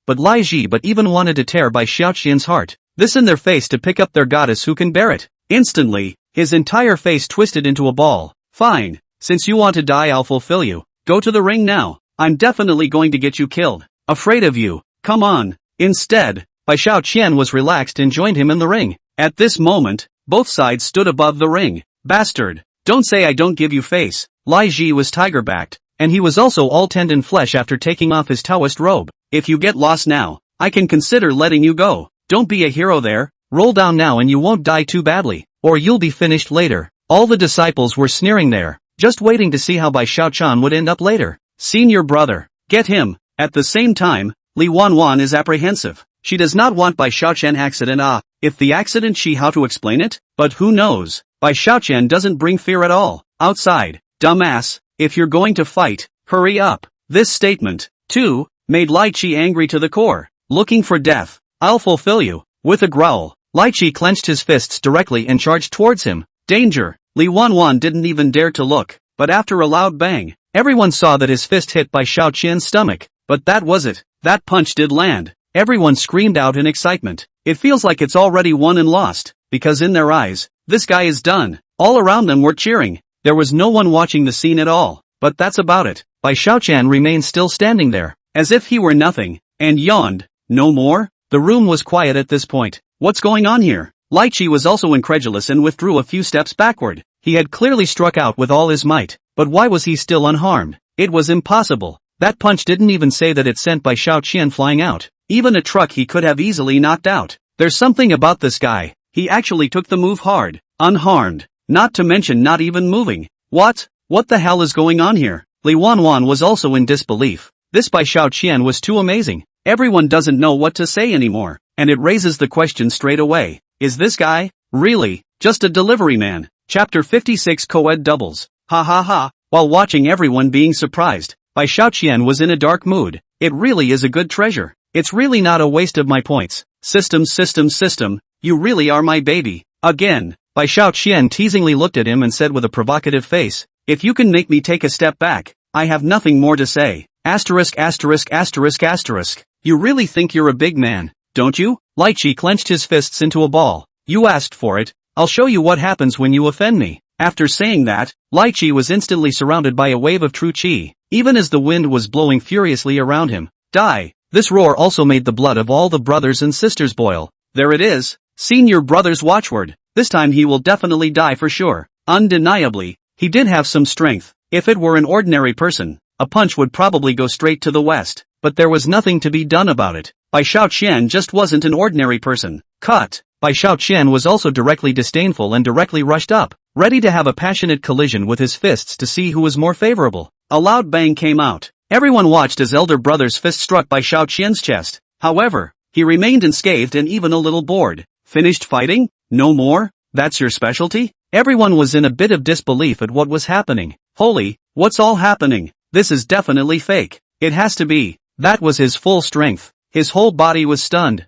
But Lai Ji even wanted to tear Bai Xiaoqian's heart. This in their face to pick up their goddess who can bear it. Instantly, his entire face twisted into a ball. "Fine. Since you want to die I'll fulfill you. Go to the ring now. I'm definitely going to get you killed. Afraid of you. Come on." Instead, Bai Xiaoqian was relaxed and joined him in the ring. At this moment, both sides stood above the ring. "Bastard. Don't say I don't give you face." Lai Ji was tiger-backed, and he was also all tendon flesh after taking off his Taoist robe. "If you get lost now, I can consider letting you go. Don't be a hero there. Roll down now and you won't die too badly, or you'll be finished later." All the disciples were sneering there, just waiting to see how Bai Xiaoqian would end up later. "Senior brother, get him." At the same time, Li Wanwan is apprehensive. She does not want Bai Xiaoqian accident. If the accident she how to explain it? But who knows? Bai Xiaoqian doesn't bring fear at all. "Outside, dumbass, if you're going to fight, hurry up." This statement, too, made Lai Chi angry to the core. "Looking for death? I'll fulfill you." With a growl, Lai Chi clenched his fists directly and charged towards him. "Danger!" Li Wanwan didn't even dare to look, but after a loud bang, everyone saw that his fist hit Bai Xiaoqian's stomach. But that was it. That punch did land. Everyone screamed out in excitement. It feels like it's already won and lost, because in their eyes, this guy is done. All around them were cheering. There was no one watching the scene at all. But that's about it. Bai Xiaoqian remained still standing there, as if he were nothing, and yawned. "No more?" The room was quiet at this point. "What's going on here?" Lai Chi was also incredulous and withdrew a few steps backward. He had clearly struck out with all his might, but why was he still unharmed? It was impossible. That punch didn't even say that it sent Bai Xiaoqian flying out. Even a truck he could have easily knocked out. There's something about this guy. He actually took the move hard, unharmed, not to mention not even moving. What the hell is going on here? Li Wanwan was also in disbelief. This Bai Xiaoqian was too amazing. Everyone doesn't know what to say anymore, and it raises the question straight away. Is this guy, really, just a delivery man? Chapter 56 Co-ed Doubles. Ha ha ha. While watching everyone being surprised, Bai Xiaoqian was in a dark mood. It really is a good treasure. It's really not a waste of my points. System, you really are my baby. Again, Bai Xiaoqian teasingly looked at him and said with a provocative face, "If you can make me take a step back, I have nothing more to say." Asterisk. You really think you're a big man, don't you? Lai Chi clenched his fists into a ball. "You asked for it. I'll show you what happens when you offend me." After saying that, Lai Chi was instantly surrounded by a wave of true chi, even as the wind was blowing furiously around him. Die! This roar also made the blood of all the brothers and sisters boil. There it is, senior brother's watchword. This time he will definitely die for sure. Undeniably, he did have some strength. If it were an ordinary person, a punch would probably go straight to the west, but there was nothing to be done about it. Bai Xiaoqian just wasn't an ordinary person. Cut. Bai Xiaoqian was also directly disdainful and directly rushed up, ready to have a passionate collision with his fists to see who was more favorable. A loud bang came out. Everyone watched as elder brother's fist struck Bai Xiaoqian's chest. However, he remained unscathed and even a little bored. Finished fighting? No more? That's your specialty? Everyone was in a bit of disbelief at what was happening. Holy, what's all happening? This is definitely fake. It has to be. That was his full strength. His whole body was stunned.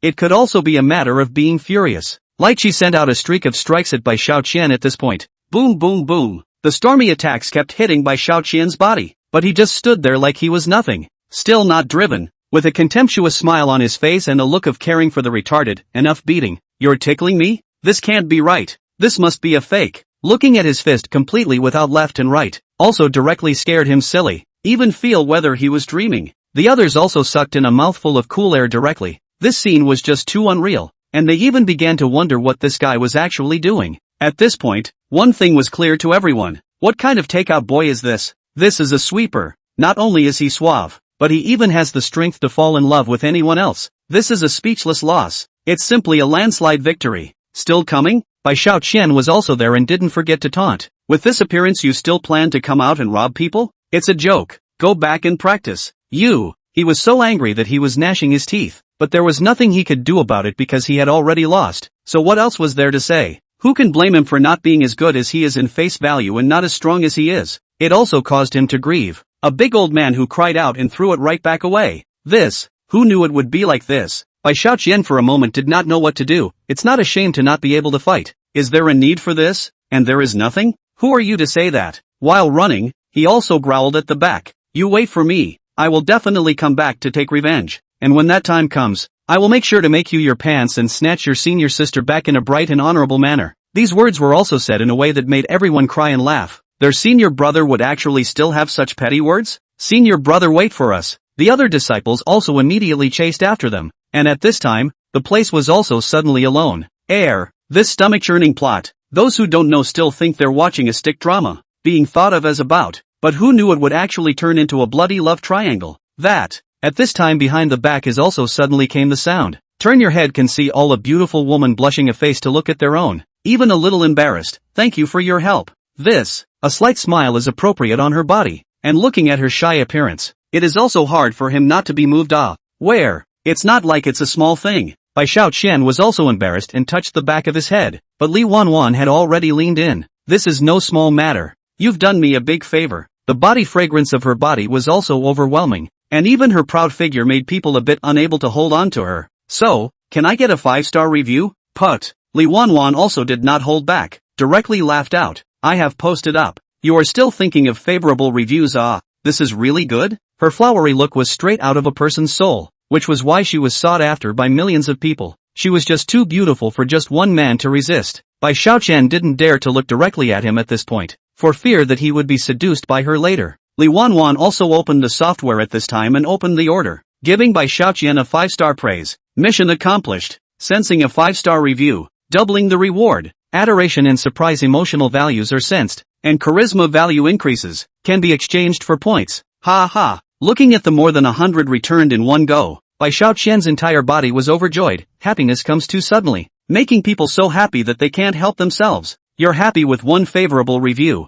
It could also be a matter of being furious. Like she sent out a streak of strikes at Bai Xiaoqian at this point. Boom boom boom. The stormy attacks kept hitting Bai Xiaoqian's body, but he just stood there like he was nothing. Still not driven. With a contemptuous smile on his face and a look of caring for the retarded, enough beating. You're tickling me? This can't be right. This must be a fake. Looking at his fist completely without left and right, also directly scared him silly. Even feel whether he was dreaming. The others also sucked in a mouthful of cool air directly. This scene was just too unreal, and they even began to wonder what this guy was actually doing. At this point, one thing was clear to everyone. What kind of takeout boy is this? This is a sweeper. Not only is he suave, but he even has the strength to fall in love with anyone else. This is a speechless loss. It's simply a landslide victory. Still coming? Bai Xiaoqian was also there and didn't forget to taunt. With this appearance you still plan to come out and rob people? It's a joke. Go back and practice. He was so angry that he was gnashing his teeth, but there was nothing he could do about it because he had already lost. So what else was there to say? Who can blame him for not being as good as he is in face value and not as strong as he is? It also caused him to grieve. A big old man who cried out and threw it right back away. Who knew it would be like this? Bai Xiaoqian for a moment did not know what to do. It's not a shame to not be able to fight. Is there a need for this? And there is nothing? Who are you to say that? While running, he also growled at the back. You wait for me. I will definitely come back to take revenge. And when that time comes, I will make sure to make you your pants and snatch your senior sister back in a bright and honorable manner. These words were also said in a way that made everyone cry and laugh. Their senior brother would actually still have such petty words? Senior brother, wait for us. The other disciples also immediately chased after them. And at this time, the place was also suddenly alone. This stomach-churning plot. Those who don't know still think they're watching a stick drama, being thought of as about, but who knew it would actually turn into a bloody love triangle? At this time behind the back is also suddenly came the sound. Turn your head can see all a beautiful woman blushing a face to look at their own, even a little embarrassed. Thank you for your help. A slight smile is appropriate on her body, and looking at her shy appearance, it is also hard for him not to be moved. It's not like it's a small thing. Bai Xiaoqian was also embarrassed and touched the back of his head, but Li Wanwan had already leaned in. This is no small matter. You've done me a big favor. The body fragrance of her body was also overwhelming, and even her proud figure made people a bit unable to hold on to her. So, can I get a 5-star review? Put. Li Wanwan also did not hold back, directly laughed out. I have posted up. You are still thinking of favorable reviews? This is really good? Her flowery look was straight out of a person's soul, which was why she was sought after by millions of people. She was just too beautiful for just one man to resist. Bai Xiaoqian didn't dare to look directly at him at this point, for fear that he would be seduced by her later. Li Wanwan also opened the software at this time and opened the order, giving Bai Xiaoqian a 5-star praise. Mission accomplished. Sensing a 5-star review, doubling the reward. Adoration and surprise emotional values are sensed, and charisma value increases, can be exchanged for points. Looking at the more than 100 returned in one go, Bai Xiaoqian's entire body was overjoyed. Happiness comes too suddenly, making people so happy that they can't help themselves. You're happy with one favorable review.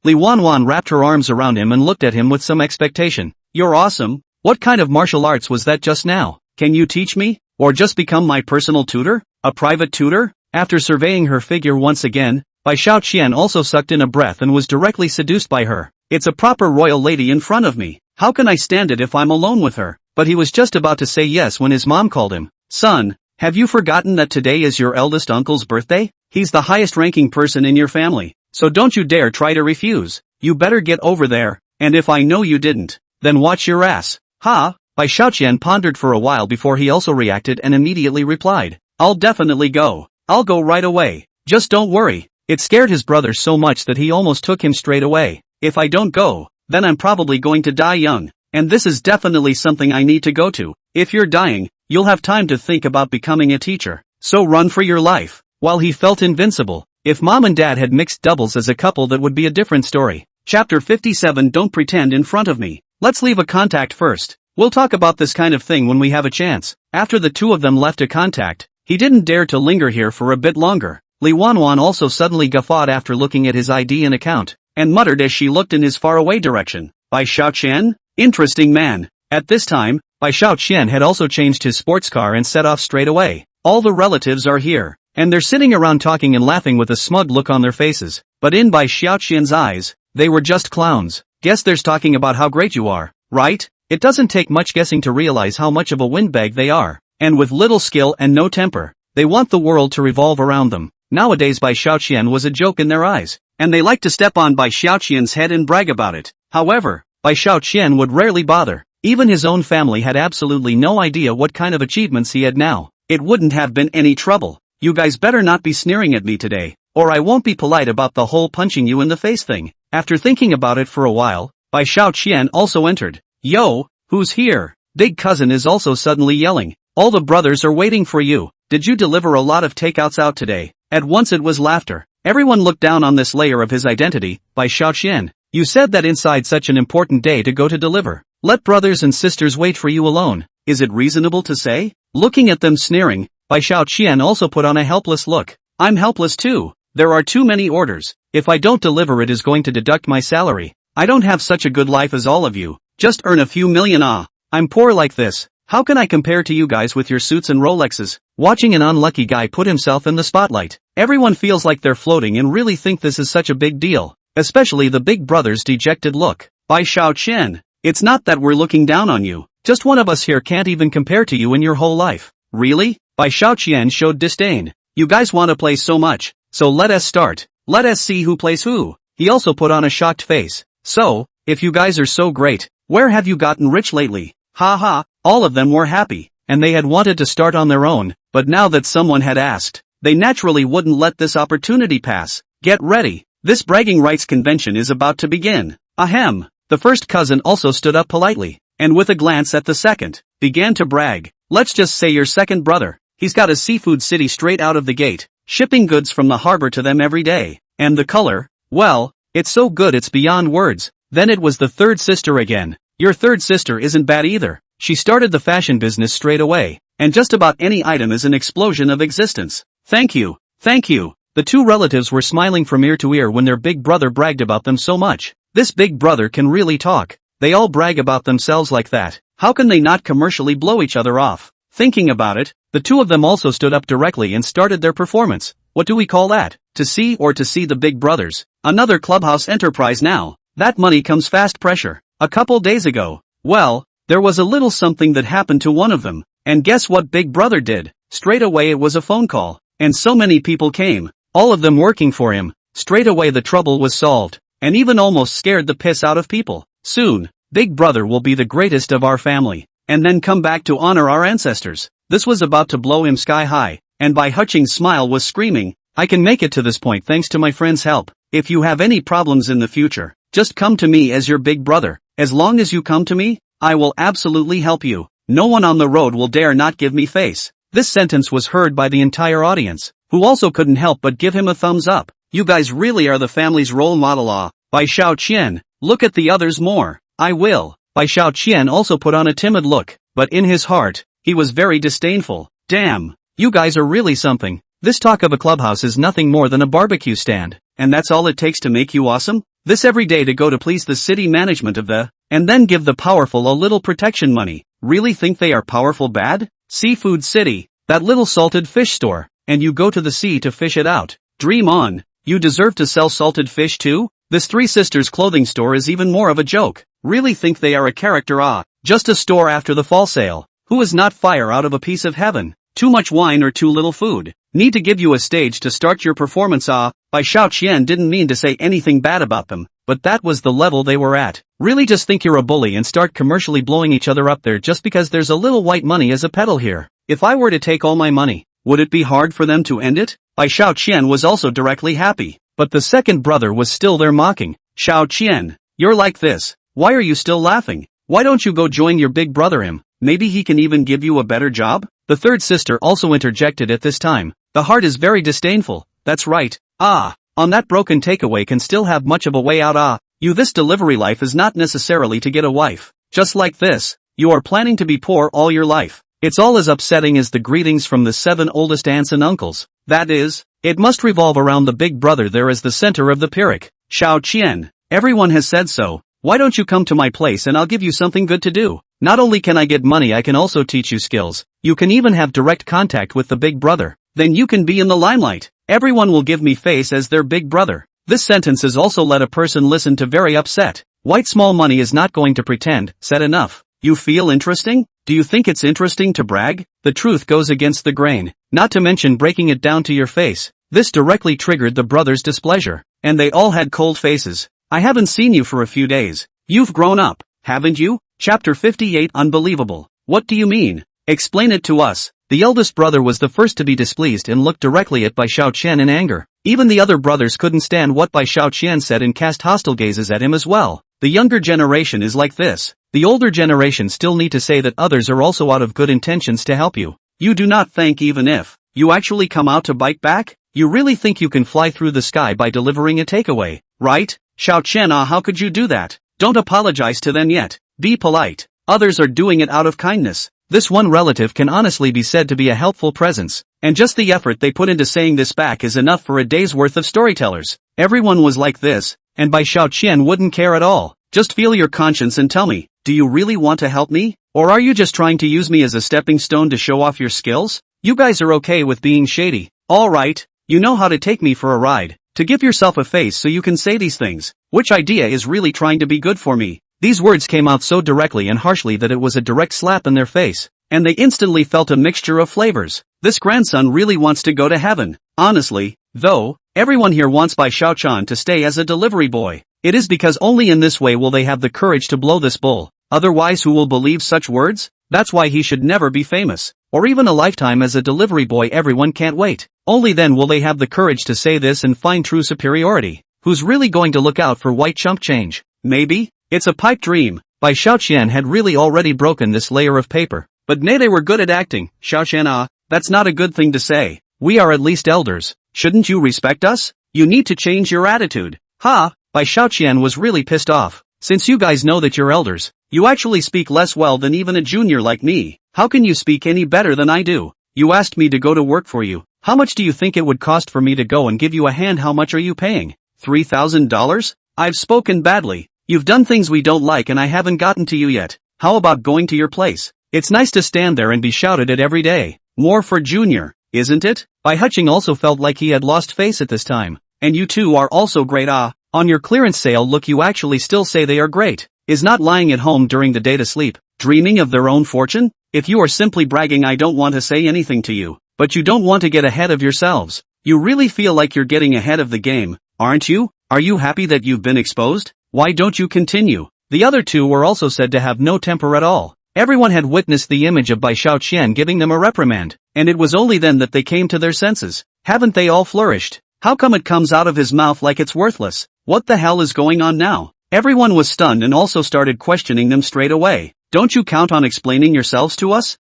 Li Wanwan wrapped her arms around him and looked at him with some expectation. You're awesome. What kind of martial arts was that just now? Can you teach me? Or just become my personal tutor? A private tutor? After surveying her figure once again, Bai Xiaoqian also sucked in a breath and was directly seduced by her. It's a proper royal lady in front of me. How can I stand it if I'm alone with her? But he was just about to say yes when his mom called him. Son, have you forgotten that today is your eldest uncle's birthday? He's the highest ranking person in your family, so don't you dare try to refuse. You better get over there, and if I know you didn't, then watch your ass. Bai Xiaoqian pondered for a while before he also reacted and immediately replied. I'll definitely go. I'll go right away. Just don't worry. It scared his brother so much that he almost took him straight away. If I don't go, then I'm probably going to die young, and this is definitely something I need to go to. If you're dying, you'll have time to think about becoming a teacher, so run for your life. While he felt invincible, if mom and dad had mixed doubles as a couple, that would be a different story. Chapter 57. Don't pretend in front of me. Let's leave a contact first. We'll talk about this kind of thing when we have a chance. After the two of them left to contact, he didn't dare to linger here for a bit longer. Li Wanwan also suddenly guffawed after looking at his ID and account, and muttered as she looked in his faraway direction. Bai Xiaoqian? Interesting man. At this time, Bai Xiaoqian had also changed his sports car and set off straight away. All the relatives are here, and they're sitting around talking and laughing with a smug look on their faces. But in Bai Xiaoqian's eyes, they were just clowns. Guess there's talking about how great you are, right? It doesn't take much guessing to realize how much of a windbag they are. And with little skill and no temper, they want the world to revolve around them. Nowadays Bai Xiaoqian was a joke in their eyes, and they like to step on Bai Xiaoqian's head and brag about it. However, Bai Xiaoqian would rarely bother. Even his own family had absolutely no idea what kind of achievements he had now. It wouldn't have been any trouble. You guys better not be sneering at me today, or I won't be polite about the whole punching you in the face thing. After thinking about it for a while, Bai Xiaoqian also entered. Yo, who's here? Big cousin is also suddenly yelling. All the brothers are waiting for you. Did you deliver a lot of takeouts out today? At once it was laughter. Everyone looked down on this layer of his identity. Bai Xiaoqian, you said that inside such an important day to go to deliver. Let brothers and sisters wait for you alone. Is it reasonable to say? Looking at them sneering, Bai Xiaoqian also put on a helpless look. I'm helpless too. There are too many orders. If I don't deliver it is going to deduct my salary. I don't have such a good life as all of you. Just earn a few million. I'm poor like this. How can I compare to you guys with your suits and Rolexes? Watching an unlucky guy put himself in the spotlight. Everyone feels like they're floating and really think this is such a big deal. Especially the big brother's dejected look. Bai Xiaoqian, it's not that we're looking down on you. Just one of us here can't even compare to you in your whole life. Really? Bai Xiaoqian showed disdain. You guys want to play so much, so let us start. Let us see who plays who. He also put on a shocked face. So, if you guys are so great, where have you gotten rich lately? Ha ha, all of them were happy, and they had wanted to start on their own, but now that someone had asked, they naturally wouldn't let this opportunity pass. Get ready, this bragging rights convention is about to begin. Ahem. The first cousin also stood up politely, and with a glance at the second, began to brag. Let's just say your second brother. He's got a seafood city straight out of the gate, shipping goods from the harbor to them every day. And the color? Well, it's so good it's beyond words. Then it was the third sister again. Your third sister isn't bad either. She started the fashion business straight away, and just about any item is an explosion of existence. Thank you, thank you. The two relatives were smiling from ear to ear when their big brother bragged about them so much. This big brother can really talk. They all brag about themselves like that. How can they not commercially blow each other off? Thinking about it, the two of them also stood up directly and started their performance. What do we call that? To see the big brothers. Another clubhouse enterprise now. That money comes fast pressure. A couple days ago, well, there was a little something that happened to one of them. And guess what big brother did? Straight away it was a phone call. And so many people came. All of them working for him. Straight away the trouble was solved. And even almost scared the piss out of people. Soon, Big Brother will be the greatest of our family, and then come back to honor our ancestors. This was about to blow him sky high, and Bai Huqing's smile was screaming, I can make it to this point thanks to my friend's help. If you have any problems in the future, just come to me as your big brother. As long as you come to me, I will absolutely help you. No one on the road will dare not give me face. This sentence was heard by the entire audience, who also couldn't help but give him a thumbs up. You guys really are the family's role model. Bai Xiaoqian, look at the others more. I will. Bai Xiaoqian also put on a timid look, but in his heart, he was very disdainful. Damn, you guys are really something. This talk of a clubhouse is nothing more than a barbecue stand, and that's all it takes to make you awesome? This every day to go to please the city management of the, and then give the powerful a little protection money. Really think they are powerful bad? Seafood City, that little salted fish store, and you go to the sea to fish it out. Dream on. You deserve to sell salted fish too? This Three Sisters clothing store is even more of a joke. Really think they are a character? Just a store after the fall sale. Who is not fire out of a piece of heaven? Too much wine or too little food? Need to give you a stage to start your performance. Bai Xiaoqian didn't mean to say anything bad about them, but that was the level they were at. Really just think you're a bully and start commercially blowing each other up there just because there's a little white money as a pedal here. If I were to take all my money, would it be hard for them to end it? Bai Xiaoqian was also directly happy, but the second brother was still there mocking. Xiaoqian, you're like this. Why are you still laughing? Why don't you go join your big brother him? Maybe he can even give you a better job? The third sister also interjected at this time. The heart is very disdainful. That's right. On that broken takeaway can still have much of a way out. This delivery life is not necessarily to get a wife. Just like this. You are planning to be poor all your life. It's all as upsetting as the greetings from the 7 oldest aunts and uncles. That is, it must revolve around the big brother there as the center of the Pyrrhic. Xiao Qian, everyone has said so. Why don't you come to my place and I'll give you something good to do? Not only can I get money, I can also teach you skills. You can even have direct contact with the big brother. Then you can be in the limelight. Everyone will give me face as their big brother. This sentence is also let a person listen to very upset. White small money is not going to pretend, said enough. You feel interesting? Do you think it's interesting to brag? The truth goes against the grain, not to mention breaking it down to your face. This directly triggered the brothers' displeasure, and they all had cold faces. I haven't seen you for a few days. You've grown up, haven't you? Chapter 58 Unbelievable. What do you mean? Explain it to us. The eldest brother was the first to be displeased and looked directly at Bai Xiaoqian in anger. Even the other brothers couldn't stand what Bai Xiaoqian said and cast hostile gazes at him as well. The younger generation is like this. The older generation still need to say that others are also out of good intentions to help you. You do not think even if you actually come out to bite back? You really think you can fly through the sky by delivering a takeaway, right? Xiaoqian, how could you do that? Don't apologize to them yet. Be polite. Others are doing it out of kindness. This one relative can honestly be said to be a helpful presence, and just the effort they put into saying this back is enough for a day's worth of storytellers. Everyone was like this, and Bai Xiaoqian wouldn't care at all. Just feel your conscience and tell me, do you really want to help me? Or are you just trying to use me as a stepping stone to show off your skills? You guys are okay with being shady. Alright, you know how to take me for a ride, to give yourself a face so you can say these things. Which idea is really trying to be good for me? These words came out so directly and harshly that it was a direct slap in their face, and they instantly felt a mixture of flavors. This grandson really wants to go to heaven. Honestly, though, everyone here wants Bai Xiaoqian to stay as a delivery boy. It is because only in this way will they have the courage to blow this bull. Otherwise, who will believe such words? That's why he should never be famous, or even a lifetime as a delivery boy. Everyone can't wait. Only then will they have the courage to say this and find true superiority. Who's really going to look out for white chump change? Maybe? It's a pipe dream. Bai Xiaoqian had really already broken this layer of paper. But nay, they were good at acting. Xiaoqian, that's not a good thing to say. We are at least elders. Shouldn't you respect us? You need to change your attitude. Ha! Bai Xiaoqian was really pissed off. Since you guys know that you're elders, you actually speak less well than even a junior like me. How can you speak any better than I do? You asked me to go to work for you. How much do you think it would cost for me to go and give you a hand? How much are you paying? $3,000? I've spoken badly. You've done things we don't like and I haven't gotten to you yet. How about going to your place? It's nice to stand there and be shouted at every day. More for Junior, isn't it? Bai Huqing also felt like he had lost face at this time. And you two are also great. On your clearance sale look, you actually still say they are great. Is not lying at home during the day to sleep, dreaming of their own fortune? If you are simply bragging, I don't want to say anything to you, but you don't want to get ahead of yourselves. You really feel like you're getting ahead of the game, aren't you? Are you happy that you've been exposed? Why don't you continue? The other two were also said to have no temper at all. Everyone had witnessed the image of Bai Xiaoqian giving them a reprimand, and it was only then that they came to their senses. Haven't they all flourished? How come it comes out of his mouth like it's worthless? What the hell is going on now? Everyone was stunned and also started questioning them straight away. Don't you count on explaining yourselves to us?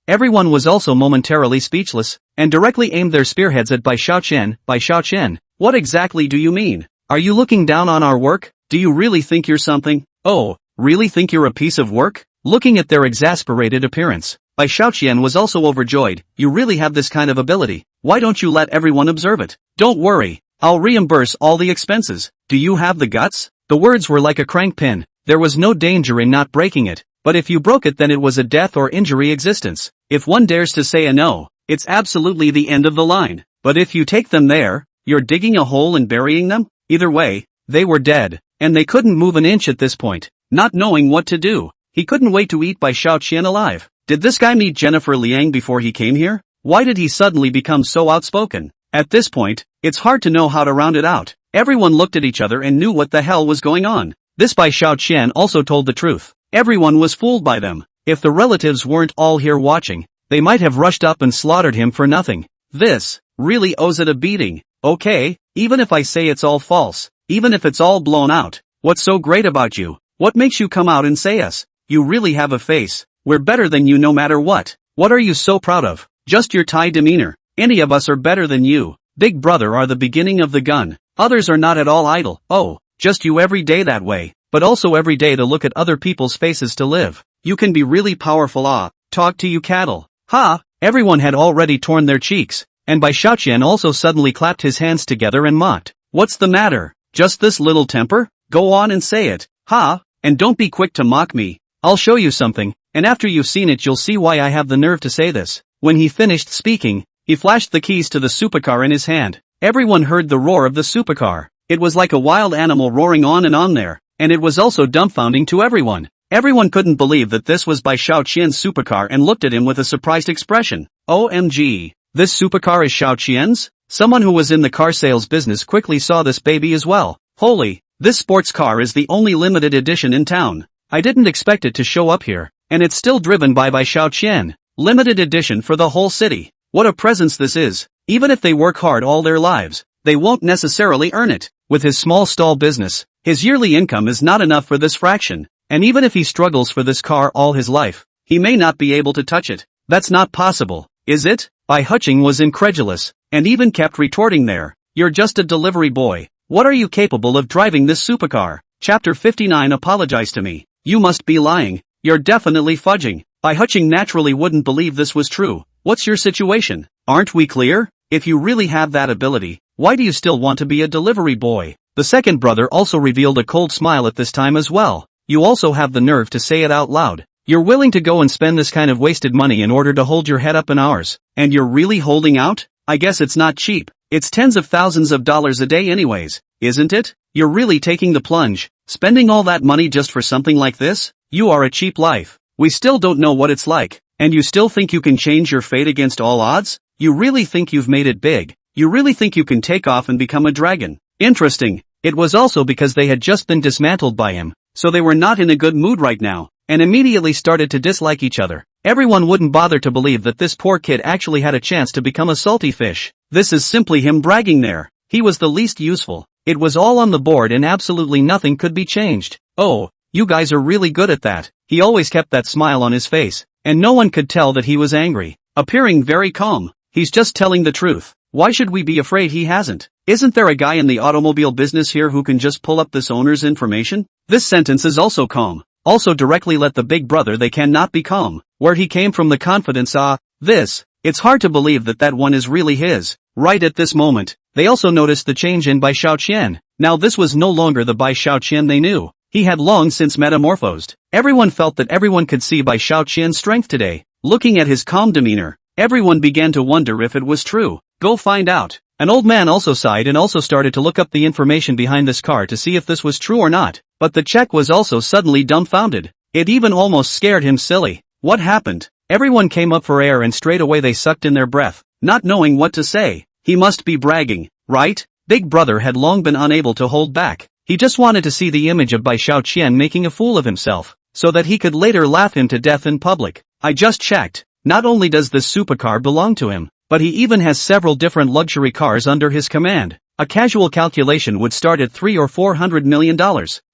Everyone was also momentarily speechless, and directly aimed their spearheads at Bai Xiaoqian. Bai Xiaoqian, what exactly do you mean? Are you looking down on our work? Do you really think you're something? Oh, really think you're a piece of work? Looking at their exasperated appearance, Bai Xiaoqian was also overjoyed. You really have this kind of ability. Why don't you let everyone observe it? Don't worry, I'll reimburse all the expenses. Do you have the guts? The words were like a crank pin. There was no danger in not breaking it, but if you broke it then it was a death or injury existence. If one dares to say a no, it's absolutely the end of the line. But if you take them there, you're digging a hole and burying them? Either way, they were dead, and they couldn't move an inch at this point. Not knowing what to do, he couldn't wait to eat Bai Xiaoqian alive. Did this guy meet Jennifer Liang before he came here? Why did he suddenly become so outspoken? At this point, it's hard to know how to round it out. Everyone looked at each other and knew what the hell was going on. This Bai Xiaoqian also told the truth. Everyone was fooled by them. If the relatives weren't all here watching, they might have rushed up and slaughtered him for nothing. This really owes it a beating. Okay, even if I say it's all false, even if it's all blown out, what's so great about you? What makes you come out and say us? You really have a face. We're better than you no matter what. What are you so proud of? Just your Thai demeanor. Any of us are better than you. Big brother are the beginning of the gun. Others are not at all idle. Oh, just you every day that way. But also every day to look at other people's faces to live. you can be really powerful talk to you cattle. Ha! Everyone had already torn their cheeks, and Bai Shaoqian also suddenly clapped his hands together and mocked. What's the matter? Just this little temper? Go on and say it. Ha! And don't be quick to mock me. I'll show you something, and after you've seen it you'll see why I have the nerve to say this. When he finished speaking, he flashed the keys to the supercar in his hand. Everyone heard the roar of the supercar. It was like a wild animal roaring on there, and it was also dumbfounding to everyone. Everyone couldn't believe that this was Bai Shaoqian's supercar and looked at him with a surprised expression. OMG. This supercar is Shaoqian's? Someone who was in the car sales business quickly saw this baby as well. Holy, this sports car is the only limited edition in town. I didn't expect it to show up here, and it's still driven by Bai Shaoqian. Limited edition for the whole city. What a presence this is. Even if they work hard all their lives, they won't necessarily earn it. With his small stall business, his yearly income is not enough for this fraction, and even if he struggles for this car all his life, he may not be able to touch it. That's not possible, is it? Bai Huqing was incredulous, and even kept retorting there. You're just a delivery boy. What are you capable of driving this supercar? Chapter 59. Apologize to me. You must be lying. You're definitely fudging. Bai Huqing naturally wouldn't believe this was true. What's your situation? Aren't we clear? If you really have that ability, why do you still want to be a delivery boy? The second brother also revealed a cold smile at this time as well. You also have the nerve to say it out loud. You're willing to go and spend this kind of wasted money in order to hold your head up in ours, and you're really holding out? I guess it's not cheap. It's tens of thousands of dollars a day anyways, isn't it? You're really taking the plunge, spending all that money just for something like this? You are a cheap life. We still don't know what it's like, and you still think you can change your fate against all odds? You really think you've made it big? You really think you can take off and become a dragon? Interesting. It was also because they had just been dismantled by him, so they were not in a good mood right now, and immediately started to dislike each other. Everyone wouldn't bother to believe that this poor kid actually had a chance to become a salty fish. This is simply him bragging there. He was the least useful. It was all on the board and absolutely nothing could be changed. Oh, you guys are really good at that. He always kept that smile on his face, and no one could tell that he was angry, appearing very calm. He's just telling the truth. Why should we be afraid he hasn't? Isn't there a guy in the automobile business here who can just pull up this owner's information? This sentence is also calm. Also directly let the big brother they cannot be calm. Where he came from the confidence it's hard to believe that that one is really his. Right at this moment, they also noticed the change in Bai Shaoqian. Now this was no longer the Bai Shaoqian they knew. He had long since metamorphosed. Everyone felt that everyone could see Bai Shaoqian's strength today. Looking at his calm demeanor, everyone began to wonder if it was true. Go find out. An old man also sighed and also started to look up the information behind this car to see if this was true or not. But the Czech was also suddenly dumbfounded. It even almost scared him silly. What happened? Everyone came up for air and straight away they sucked in their breath, not knowing what to say. He must be bragging, right? Big brother had long been unable to hold back. He just wanted to see the image of Bai Shaoqian making a fool of himself, so that he could later laugh him to death in public. I just checked. Not only does this supercar belong to him, but he even has several different luxury cars under his command. A casual calculation would start at $300 or $400 million.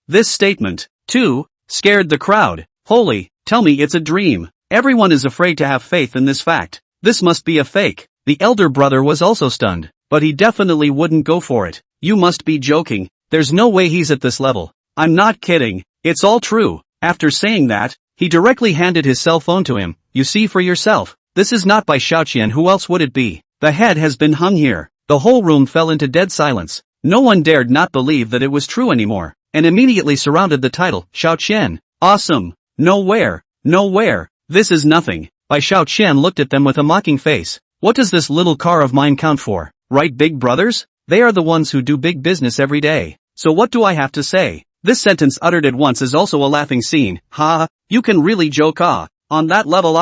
This statement, too, scared the crowd. Holy, tell me it's a dream. Everyone is afraid to have faith in this fact. This must be a fake. The elder brother was also stunned, but he definitely wouldn't go for it. You must be joking. There's no way he's at this level. I'm not kidding. It's all true. After saying that, he directly handed his cell phone to him. You see for yourself. This is not Bai Shaoqian. Who else would it be? The head has been hung here. The whole room fell into dead silence. No one dared not believe that it was true anymore, and immediately surrounded the title, Shaoqian. Awesome. Nowhere. This is nothing. Bai Shaoqian looked at them with a mocking face. What does this little car of mine count for? Right, big brothers? They are the ones who do big business every day. So what do I have to say? This sentence uttered at once is also a laughing scene. Ha, you can really joke on that level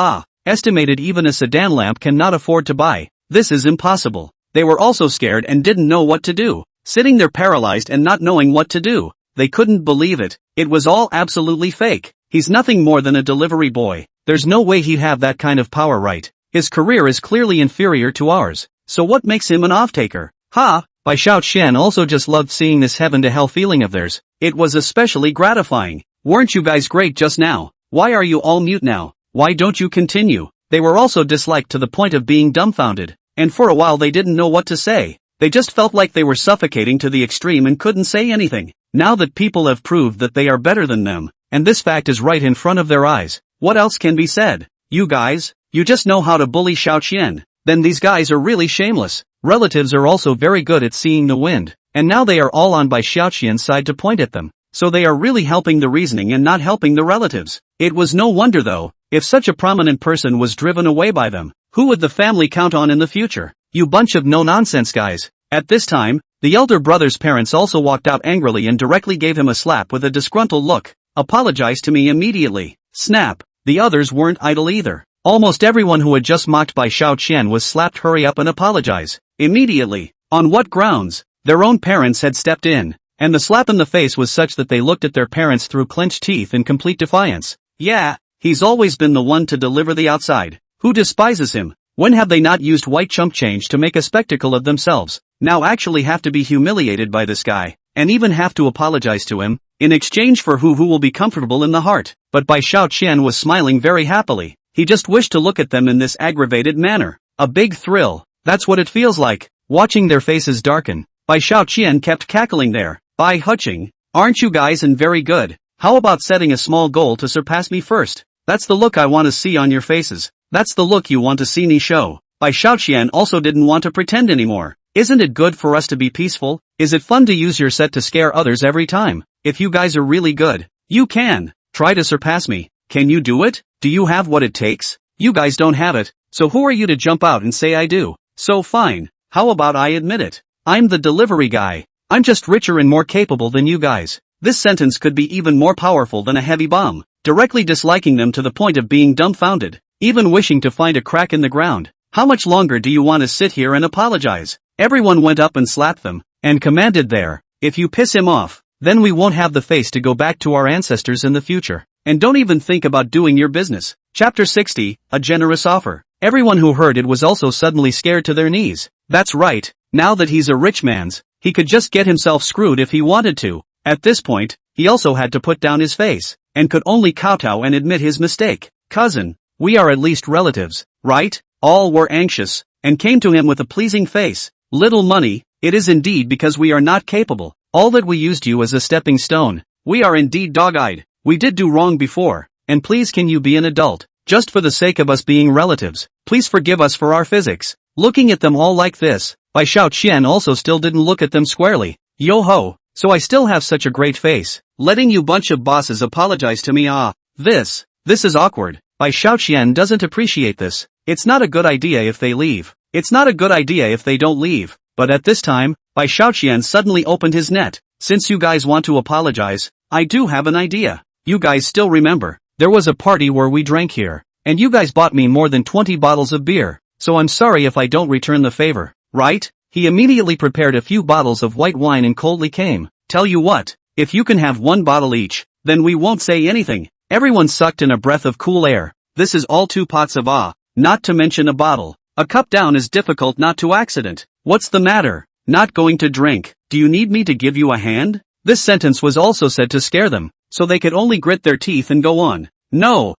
Estimated even a sedan lamp cannot afford to buy. This is impossible. They were also scared and didn't know what to do. Sitting there paralyzed and not knowing what to do. They couldn't believe it. It was all absolutely fake. He's nothing more than a delivery boy. There's no way he'd have that kind of power, right? His career is clearly inferior to ours. So what makes him an off-taker? Ha! Bai Shaoqian also just loved seeing this heaven-to-hell feeling of theirs. It was especially gratifying. Weren't you guys great just now? Why are you all mute now? Why don't you continue? They were also disliked to the point of being dumbfounded. And for a while they didn't know what to say. They just felt like they were suffocating to the extreme and couldn't say anything. Now that people have proved that they are better than them, and this fact is right in front of their eyes, What else can be said? You guys, you just know how to bully Xiao Qian. Then these guys are really shameless. Relatives are also very good at seeing the wind, and now they are all on by Xiao Qian's side to point at them. So they are really helping the reasoning and not helping the relatives. It was no wonder though, if such a prominent person was driven away by them, who would the family count on in the future? You bunch of no-nonsense guys. At this time, the elder brother's parents also walked out angrily and directly gave him a slap with a disgruntled look. Apologize to me immediately. Snap. The others weren't idle either. Almost everyone who had just mocked by Xiao Qian was slapped. Hurry up and apologize. Immediately. On what grounds? Their own parents had stepped in, and the slap in the face was such that they looked at their parents through clenched teeth in complete defiance. Yeah, he's always been the one to deliver the outside. Who despises him? When have they not used white chump change to make a spectacle of themselves? Now actually have to be humiliated by this guy, and even have to apologize to him, in exchange for who will be comfortable in the heart. But Bai Xiao Qian was smiling very happily. He just wished to look at them in this aggravated manner. A big thrill. That's what it feels like, watching their faces darken. Bai Xiao Qian kept cackling there. Bai Huching, aren't you guys in very good? How about setting a small goal to surpass me first? That's the look I want to see on your faces. That's the look you want to see me show. Bai Xiao Qian also didn't want to pretend anymore. Isn't it good for us to be peaceful? Is it fun to use your set to scare others every time? If you guys are really good, you can try to surpass me. Can you do it? Do you have what it takes? You guys don't have it, so who are you to jump out and say I do? So fine, how about I admit it? I'm the delivery guy. I'm just richer and more capable than you guys. This sentence could be even more powerful than a heavy bomb, directly disliking them to the point of being dumbfounded, even wishing to find a crack in the ground. How much longer do you want to sit here and apologize? Everyone went up and slapped them, and commanded there, if you piss him off, then we won't have the face to go back to our ancestors in the future. And don't even think about doing your business. Chapter 60, A Generous Offer. Everyone who heard it was also suddenly scared to their knees. That's right, now that he's a rich man's, he could just get himself screwed if he wanted to. At this point, he also had to put down his face, and could only kowtow and admit his mistake. Cousin, we are at least relatives, right? All were anxious, and came to him with a pleasing face. Little money, it is indeed because we are not capable. All that we used you as a stepping stone. We are indeed dog-eyed. We did do wrong before, and please can you be an adult, just for the sake of us being relatives, please forgive us for our physics. Looking at them all like this, Bai Xiao Qian also still didn't look at them squarely. Yo-ho, so I still have such a great face, letting you bunch of bosses apologize to me. This is awkward. Bai Xiao Qian doesn't appreciate this. It's not a good idea if they leave. It's not a good idea if they don't leave. But at this time, Bai Xiao Qian suddenly opened his net. Since you guys want to apologize, I do have an idea. You guys still remember, there was a party where we drank here, and you guys bought me more than 20 bottles of beer, so I'm sorry if I don't return the favor, right? He immediately prepared a few bottles of white wine and coldly came. Tell you what, if you can have one bottle each, then we won't say anything. Everyone sucked in a breath of cool air. This is all 2 pots of not to mention a bottle. A cup down is difficult not to accident. What's the matter? Not going to drink? Do you need me to give you a hand? This sentence was also said to scare them, so they could only grit their teeth and go on. No,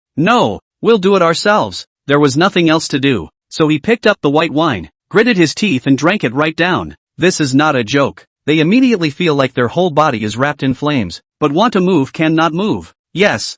we'll do it ourselves. There was nothing else to do, so he picked up the white wine, gritted his teeth and drank it right down. This is not a joke. They immediately feel like their whole body is wrapped in flames, but want to move cannot move. Yes,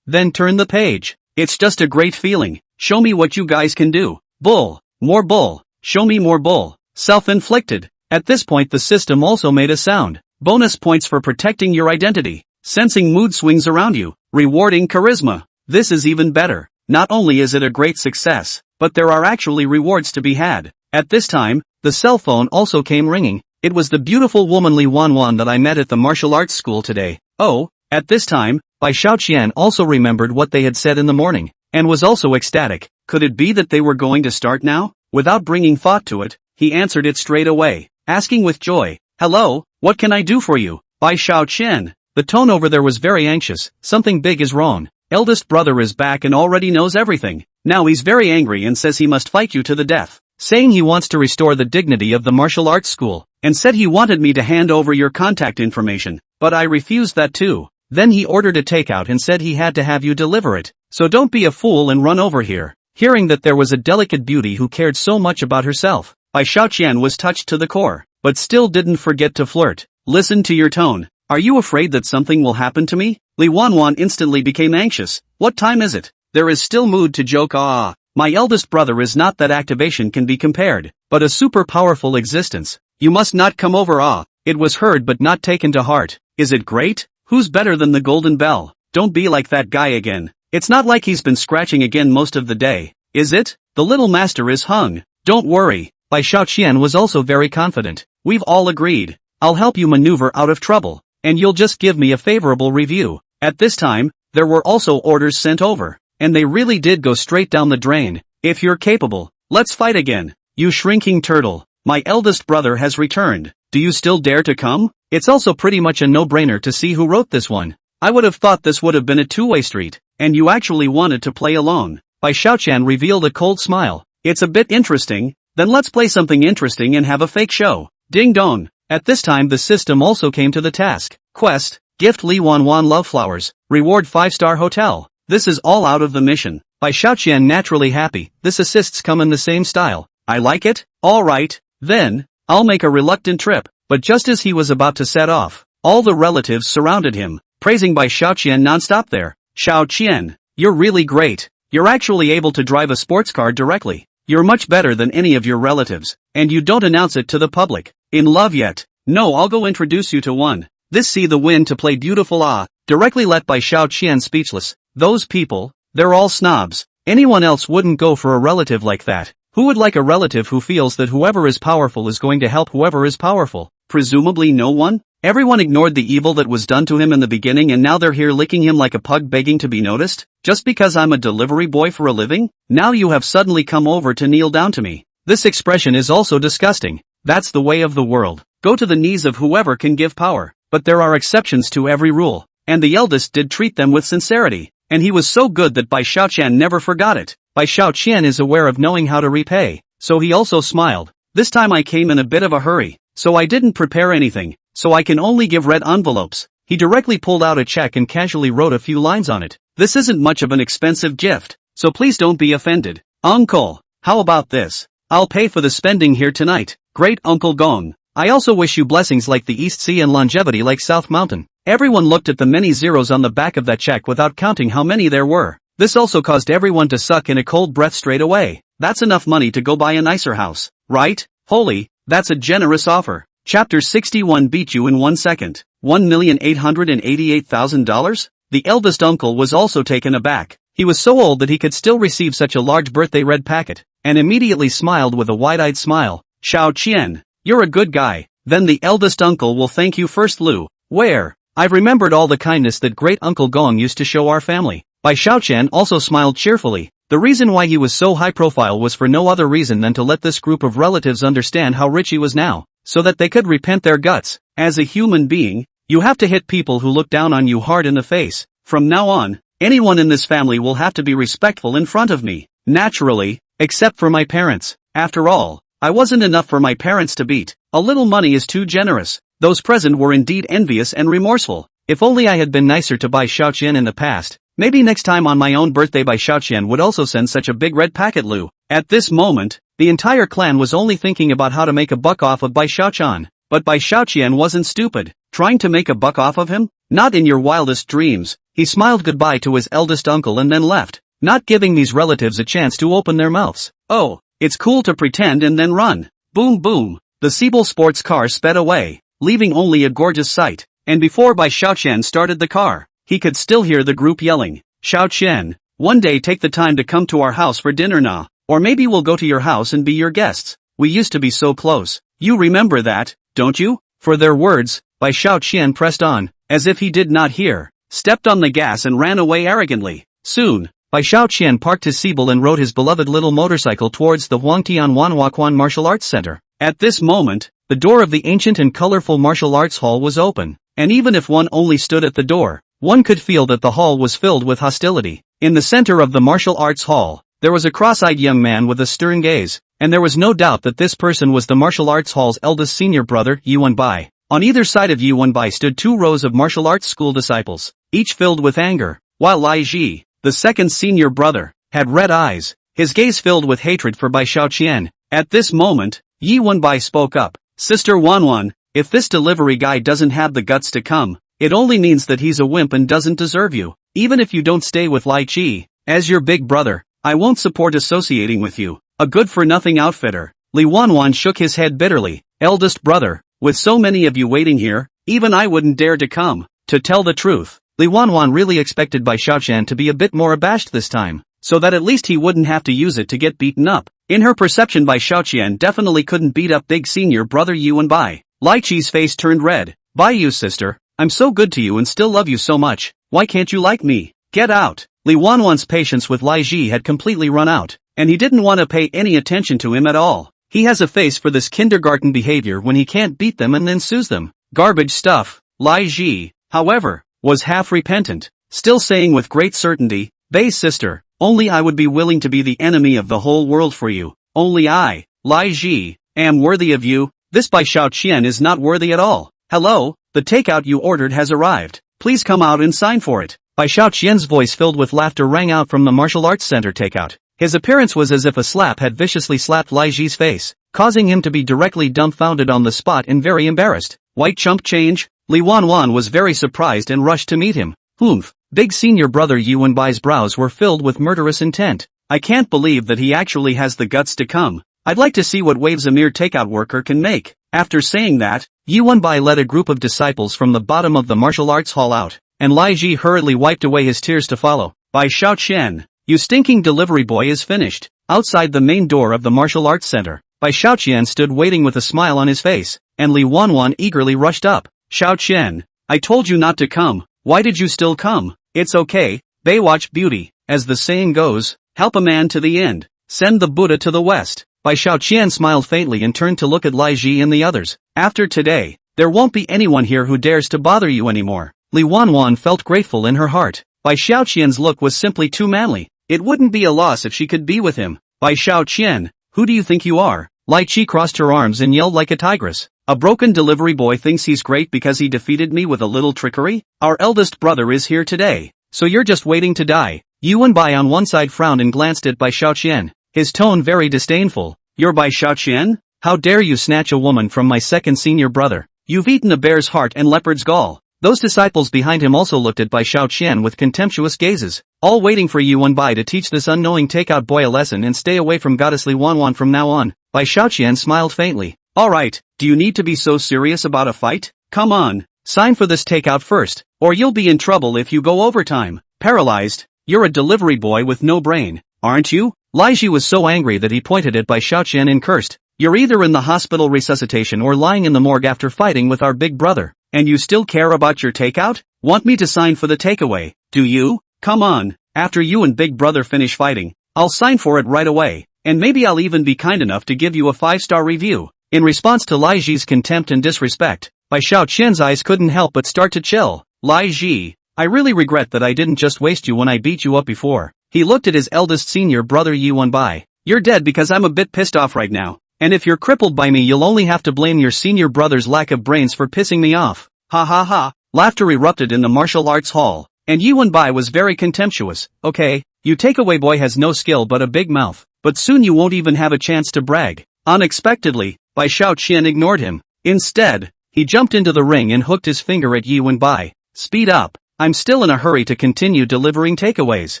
then turn the page. It's just a great feeling. Show me what you guys can do. Bull, more bull, show me more bull. Self-inflicted. At this point the system also made a sound. Bonus points for protecting your identity. Sensing mood swings around you. Rewarding charisma. This is even better. Not only is it a great success, but there are actually rewards to be had. At this time, the cell phone also came ringing. It was the beautiful womanly Wan that I met at the martial arts school today. Oh, at this time, Bai Xiao Qian also remembered what they had said in the morning, and was also ecstatic. Could it be that they were going to start now? Without bringing thought to it, he answered it straight away, asking with joy, "Hello, what can I do for you?" Bai Xiao Qian. The tone over there was very anxious. Something big is wrong. Eldest brother is back and already knows everything. Now he's very angry and says he must fight you to the death, saying he wants to restore the dignity of the martial arts school, and said he wanted me to hand over your contact information, but I refused that too. Then he ordered a takeout and said he had to have you deliver it, so don't be a fool and run over here. Hearing that there was a delicate beauty who cared so much about herself, Bai Xiao Qian was touched to the core, but still didn't forget to flirt. Listen to your tone. Are you afraid that something will happen to me? Li Wanwan instantly became anxious. What time is it? There is still mood to joke. My eldest brother is not that activation can be compared, but a super powerful existence. You must not come over. It was heard but not taken to heart. Is it great? Who's better than the golden bell? Don't be like that guy again. It's not like he's been scratching again most of the day, is it? The little master is hung. Don't worry. Bai Xiaoqian was also very confident. We've all agreed. I'll help you maneuver out of trouble, and you'll just give me a favorable review. At this time, there were also orders sent over, and they really did go straight down the drain. If you're capable, let's fight again. You shrinking turtle. My eldest brother has returned. Do you still dare to come? It's also pretty much a no-brainer to see who wrote this one. I would have thought this would have been a two-way street, and you actually wanted to play alone. Bai Xiaoqian revealed a cold smile. It's a bit interesting. Then let's play something interesting and have a fake show. Ding dong. At this time the system also came to the task. Quest, gift Li Wanwan love flowers, reward 5-star hotel. This is all out of the mission. Bai Xiaoqian naturally happy. This assists come in the same style. I like it. Alright, then, I'll make a reluctant trip. But just as he was about to set off, all the relatives surrounded him, praising Bai Xiaoqian non-stop there. Xiaoqian, you're really great. You're actually able to drive a sports car directly. You're much better than any of your relatives, and you don't announce it to the public. In love yet? No, I'll go introduce you to one. This see the wind to play beautiful. Directly let Bai Xiaoqian speechless. Those people, they're all snobs. Anyone else wouldn't go for a relative like that. Who would like a relative who feels that whoever is powerful is going to help whoever is powerful? Presumably no one? Everyone ignored the evil that was done to him in the beginning and now they're here licking him like a pug begging to be noticed? Just because I'm a delivery boy for a living? Now you have suddenly come over to kneel down to me. This expression is also disgusting. That's the way of the world. Go to the knees of whoever can give power. But there are exceptions to every rule. And the eldest did treat them with sincerity. And he was so good that Bai Xiaoqian never forgot it. Bai Xiaoqian is aware of knowing how to repay. So he also smiled. This time I came in a bit of a hurry. So I didn't prepare anything. So I can only give red envelopes. He directly pulled out a check and casually wrote a few lines on it. This isn't much of an expensive gift. So please don't be offended. Uncle, how about this? I'll pay for the spending here tonight. Great Uncle Gong. I also wish you blessings like the East Sea and longevity like South Mountain. Everyone looked at the many zeros on the back of that check without counting how many there were. This also caused everyone to suck in a cold breath straight away. That's enough money to go buy a nicer house, right? Holy, that's a generous offer. Chapter 61 beat you in 1 second. $1,888,000? The eldest uncle was also taken aback. He was so old that he could still receive such a large birthday red packet, and immediately smiled with a wide-eyed smile. Xiaoqian, you're a good guy. Then the eldest uncle will thank you first, Lu. Where? I've remembered all the kindness that great Uncle Gong used to show our family. Bai Xiaoqian also smiled cheerfully. The reason why he was so high profile was for no other reason than to let this group of relatives understand how rich he was now, so that they could repent their guts. As a human being, you have to hit people who look down on you hard in the face. From now on, anyone in this family will have to be respectful in front of me. Naturally, except for my parents. After all, I wasn't enough for my parents to beat. A little money is too generous. Those present were indeed envious and remorseful. If only I had been nicer to Bai Xiaoqian in the past. Maybe next time on my own birthday Bai Xiaoqian would also send such a big red packet, Lu. At this moment, the entire clan was only thinking about how to make a buck off of Bai Xiaoqian. But Bai Xiaoqian wasn't stupid. Trying to make a buck off of him? Not in your wildest dreams. He smiled goodbye to his eldest uncle and then left, not giving these relatives a chance to open their mouths. Oh, it's cool to pretend and then run. Boom boom. The Siebel sports car sped away, leaving only a gorgeous sight. And before Bai Xiaoqian started the car, he could still hear the group yelling, Xiaoqian, one day take the time to come to our house for dinner now, or maybe we'll go to your house and be your guests. We used to be so close. You remember that, don't you? For their words, Bai Xiaoqian pressed on, as if he did not hear, stepped on the gas and ran away arrogantly. Soon, Bai Xiaoqian parked his Siebel and rode his beloved little motorcycle towards the Huangtian Wanhuaquan Martial Arts Center. At this moment, the door of the ancient and colorful martial arts hall was open, and even if one only stood at the door, one could feel that the hall was filled with hostility. In the center of the martial arts hall, there was a cross-eyed young man with a stern gaze, and there was no doubt that this person was the martial arts hall's eldest senior brother, Yuan Bai. On either side of Yuan Bai stood 2 rows of martial arts school disciples, each filled with anger, while Lai Ji, the second senior brother, had red eyes, his gaze filled with hatred for Bai Xiaoqian. At this moment, Yuan Bai spoke up. Sister Wanwan, if this delivery guy doesn't have the guts to come, It only means that he's a wimp and doesn't deserve you. Even if you don't stay with Lai Chi, as your big brother, I won't support associating with you. A good-for-nothing outfitter. Li Wanwan shook his head bitterly. Eldest brother, with so many of you waiting here, even I wouldn't dare to come. To tell the truth, Li Wanwan really expected Bai Xiaoqian to be a bit more abashed this time, so that at least he wouldn't have to use it to get beaten up. In her perception, Bai Xiaoqian definitely couldn't beat up big senior brother Yuan Bai. Lai Chi's face turned red. Bai Yu sister, I'm so good to you and still love you so much, why can't you like me? Get out! Li Wanwan's patience with Lai Ji had completely run out, and he didn't want to pay any attention to him at all. He has a face for this kindergarten behavior when he can't beat them and then sues them. Garbage stuff. Lai Ji, however, was half repentant, still saying with great certainty, Bai's sister, only I would be willing to be the enemy of the whole world for you. Only I, Lai Ji, am worthy of you. This Bai Xiaoqian is not worthy at all. Hello, the takeout you ordered has arrived. Please come out and sign for it. Bai Xiaoqian's voice filled with laughter rang out from the martial arts center takeout. His appearance was as if a slap had viciously slapped Lai Ji's face, causing him to be directly dumbfounded on the spot and very embarrassed. White chump change? Li Wanwan was very surprised and rushed to meet him. Oomph. Big senior brother Yuan Bai's brows were filled with murderous intent. I can't believe that he actually has the guts to come. I'd like to see what waves a mere takeout worker can make. After saying that, Yuan Bai led a group of disciples from the bottom of the martial arts hall out, and Lai Ji hurriedly wiped away his tears to follow. Bai Xiaoqian, you stinking delivery boy is finished. Outside the main door of the martial arts center, Bai Xiaoqian stood waiting with a smile on his face, and Li Wanwan eagerly rushed up. Xiaoqian, I told you not to come, why did you still come? It's okay, Baywatch beauty, as the saying goes, help a man to the end, send the Buddha to the west. Bai Xiaoqian smiled faintly and turned to look at Lai Ji and the others. After today, there won't be anyone here who dares to bother you anymore. Li Wanwan felt grateful in her heart. Bai Xiaoqian's look was simply too manly. It wouldn't be a loss if she could be with him. Bai Xiaoqian, who do you think you are? Lai Chi crossed her arms and yelled like a tigress. A broken delivery boy thinks he's great because he defeated me with a little trickery? Our eldest brother is here today, so you're just waiting to die. Yuan Bai on one side frowned and glanced at Bai Xiaoqian, his tone very disdainful. You're Bai Xiaoqian? How dare you snatch a woman from my second senior brother? You've eaten a bear's heart and leopard's gall. Those disciples behind him also looked at Bai Xiaoqian with contemptuous gazes, all waiting for Yuan Bai to teach this unknowing takeout boy a lesson and stay away from goddess Li Wanwan from now on. Bai Xiaoqian smiled faintly. Alright, do you need to be so serious about a fight? Come on, sign for this takeout first, or you'll be in trouble if you go overtime. Paralyzed? You're a delivery boy with no brain, aren't you? Lai Ji was so angry that he pointed at Bai Xiaoqian and cursed. You're either in the hospital resuscitation or lying in the morgue after fighting with our big brother, and you still care about your takeout? Want me to sign for the takeaway, do you? Come on, after you and big brother finish fighting, I'll sign for it right away, and maybe I'll even be kind enough to give you a 5-star review. In response to Lai Ji's contempt and disrespect, Bai Xiaoqian's eyes couldn't help but start to chill. Lai Ji, I really regret that I didn't just waste you when I beat you up before. He looked at his eldest senior brother Yuan Bai. You're dead because I'm a bit pissed off right now, and if you're crippled by me you'll only have to blame your senior brother's lack of brains for pissing me off. Ha ha ha. Laughter erupted in the martial arts hall, and Yuan Bai was very contemptuous. Okay, you takeaway boy has no skill but a big mouth, but soon you won't even have a chance to brag. Unexpectedly, Bai Xiaoqian ignored him. Instead, he jumped into the ring and hooked his finger at Yuan Bai. Speed up, I'm still in a hurry to continue delivering takeaways.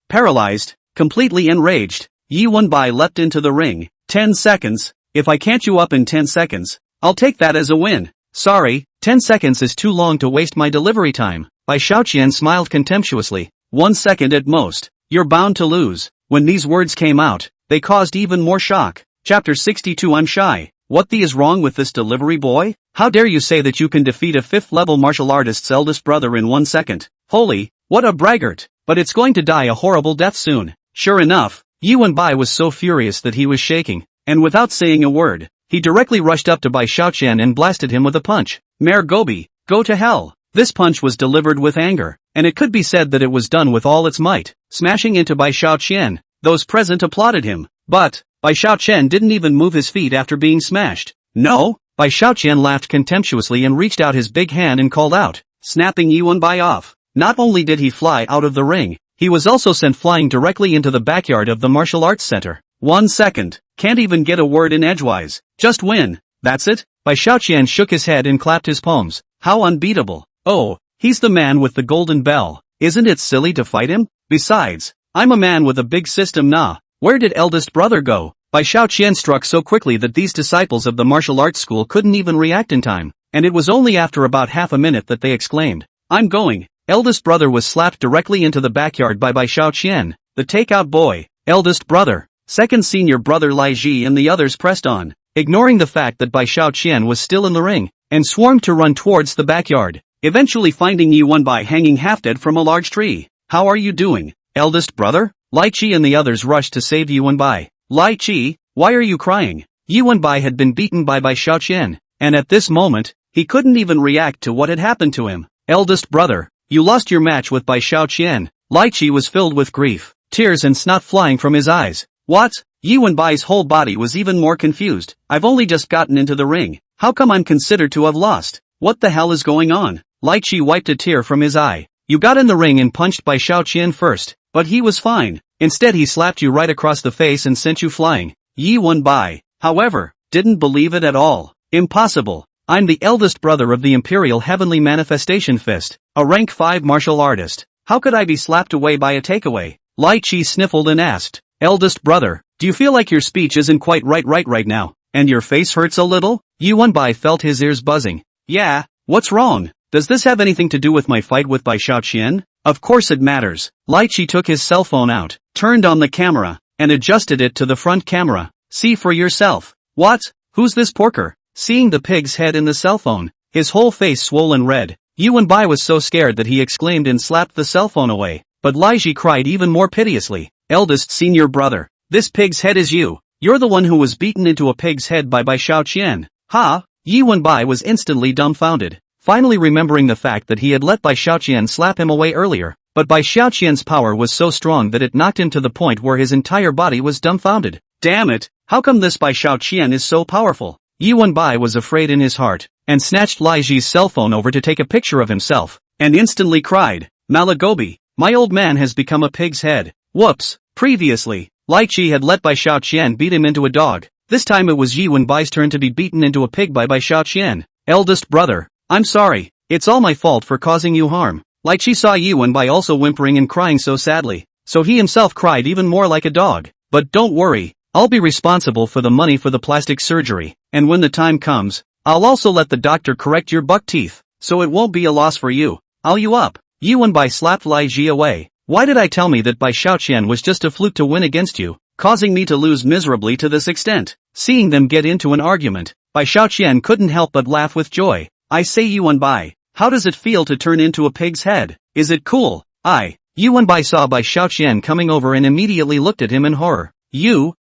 Paralyzed, completely enraged, Yuan Bai leapt into the ring. 10 seconds, if I can't you up in 10 seconds, I'll take that as a win. Sorry, 10 seconds is too long to waste my delivery time. Bai Xiaoqian smiled contemptuously. 1 second at most, you're bound to lose. When these words came out, they caused even more shock. Chapter 62 I'm shy. What the is wrong with this delivery boy? How dare you say that you can defeat a 5th level martial artist's eldest brother in 1 second? Holy, what a braggart, but it's going to die a horrible death soon. Sure enough, Yuan Bai was so furious that he was shaking, and without saying a word, he directly rushed up to Bai Xiaoqian and blasted him with a punch. Mare Gobi, go to hell. This punch was delivered with anger, and it could be said that it was done with all its might, smashing into Bai Xiaoqian. Those present applauded him, but Bai Xiaoqian didn't even move his feet after being smashed. No? Bai Xiaoqian laughed contemptuously and reached out his big hand and called out, snapping Yuan Bai off. Not only did he fly out of the ring, he was also sent flying directly into the backyard of the martial arts center. 1 second, can't even get a word in edgewise. Just win, that's it? Bai Xiaoqian shook his head and clapped his palms. How unbeatable. Oh, He's the man with the golden bell. Isn't it silly to fight him? Besides, I'm a man with a big system nah. Where did eldest brother go? Bai Xiaoqian struck so quickly that these disciples of the martial arts school couldn't even react in time, and it was only after about half a minute that they exclaimed, "I'm going." Eldest brother was slapped directly into the backyard by Bai Xiaoqian, the takeout boy. Eldest brother, second senior brother Lai Ji and the others pressed on, ignoring the fact that Bai Xiaoqian was still in the ring, and swarmed to run towards the backyard, eventually finding Yi Wenbai hanging half-dead from a large tree. "How are you doing, eldest brother?" Lai Chi and the others rushed to save Yi Wenbai. "Lai Chi, why are you crying?" Yi Wenbai had been beaten by Bai Xiaoqian, and at this moment, he couldn't even react to what had happened to him. "Eldest brother, you lost your match with Bai Xiaoqian." Lai Chi was filled with grief, tears and snot flying from his eyes. "What?" Yi Wenbai's whole body was even more confused. "I've only just gotten into the ring. How come I'm considered to have lost? What the hell is going on?" Lai Chi wiped a tear from his eye. "You got in the ring and punched Bai Xiaoqian first, but he was fine. Instead he slapped you right across the face and sent you flying." Yi Wenbai, however, didn't believe it at all. "Impossible. I'm the eldest brother of the Imperial Heavenly Manifestation Fist, a rank 5 martial artist. How could I be slapped away by a takeaway?" Lai Chi sniffled and asked, "Eldest brother, do you feel like your speech isn't quite right now, and your face hurts a little?" Yi Wenbai felt his ears buzzing. "Yeah, what's wrong? Does this have anything to do with my fight with Bai Xiaoqian?" "Of course it matters." Lai Chi took his cell phone out, turned on the camera, and adjusted it to the front camera. "See for yourself." "What? Who's this porker?" Seeing the pig's head in the cell phone, his whole face swollen red, Yi Wenbai was so scared that he exclaimed and slapped the cell phone away. But Lai Ji cried even more piteously. "Eldest senior brother, this pig's head is you. You're the one who was beaten into a pig's head by Bai Xiaoqian." "Ha?" Yi Wenbai was instantly dumbfounded, finally remembering the fact that he had let Bai Xiaoqian slap him away earlier. But Bai Xiaoqian's power was so strong that it knocked him to the point where his entire body was dumbfounded. "Damn it, how come this Bai Xiaoqian is so powerful?" Yi Wenbai was afraid in his heart, and snatched Lai Ji's cell phone over to take a picture of himself, and instantly cried, "Malagobi, my old man has become a pig's head." Whoops. Previously, Lai Chi had let Bai Xiaoqian beat him into a dog. This time it was Yi Wenbai's turn to be beaten into a pig by Bai Xiaoqian. "Eldest brother, I'm sorry, it's all my fault for causing you harm." Lai Chi saw Yi Wenbai also whimpering and crying so sadly, so he himself cried even more like a dog. "But don't worry, I'll be responsible for the money for the plastic surgery, and when the time comes, I'll also let the doctor correct your buck teeth, so it won't be a loss for you. I'll you up." Yi Wenbai slapped Lai Ji away. "Why did I tell me that Bai Xiaoqian was just a fluke to win against you, causing me to lose miserably to this extent?" Seeing them get into an argument, Bai Xiaoqian couldn't help but laugh with joy. "I say Yi Wenbai, how does it feel to turn into a pig's head? Is it cool?" Yi Wenbai saw Bai Xiaoqian coming over and immediately looked at him in horror.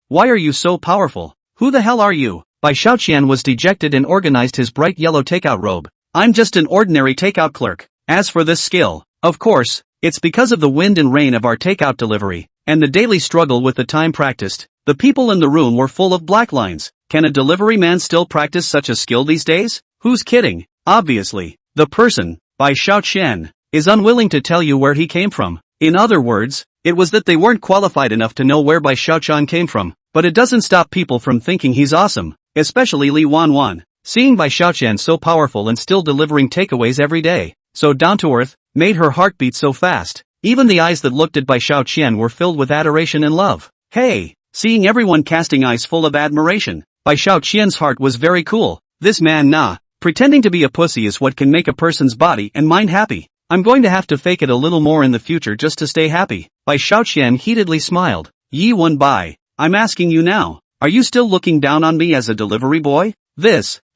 Why are you so powerful? Who the hell are you?" Bai Xiaoqian was dejected and organized his bright yellow takeout robe. "I'm just an ordinary takeout clerk. As for this skill, of course, it's because of the wind and rain of our takeout delivery, and the daily struggle with the time practiced. The people in the room were full of black lines. Can a delivery man still practice such a skill these days? Who's kidding? Obviously, the person, Bai Xiaoqian, is unwilling to tell you where he came from. In other words, it was that they weren't qualified enough to know where Bai Xiaoqian came from. But it doesn't stop people from thinking he's awesome, especially Li Wanwan. Seeing Bai Xiaoqian so powerful and still delivering takeaways every day, so down to earth, made her heart beat so fast. Even the eyes that looked at Bai Xiaoqian were filled with adoration and love. "Hey!" Seeing everyone casting eyes full of admiration, Bai Xiaoqian's heart was very cool. This man pretending to be a pussy is what can make a person's body and mind happy. I'm going to have to fake it a little more in the future just to stay happy. Bai Xiaoqian heatedly smiled. "Yi Wenbai, I'm asking you now, are you still looking down on me as a delivery boy?"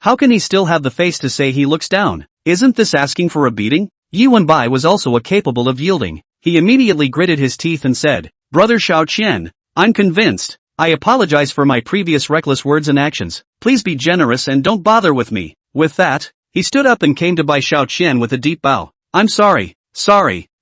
How can he still have the face to say he looks down? Isn't this asking for a beating? Yi Wenbai was also capable of yielding. He immediately gritted his teeth and said, "Brother Xiaoqian, I'm convinced. I apologize for my previous reckless words and actions. Please be generous and don't bother with me." With that, he stood up and came to Bai Xiaoqian with a deep bow. "I'm sorry."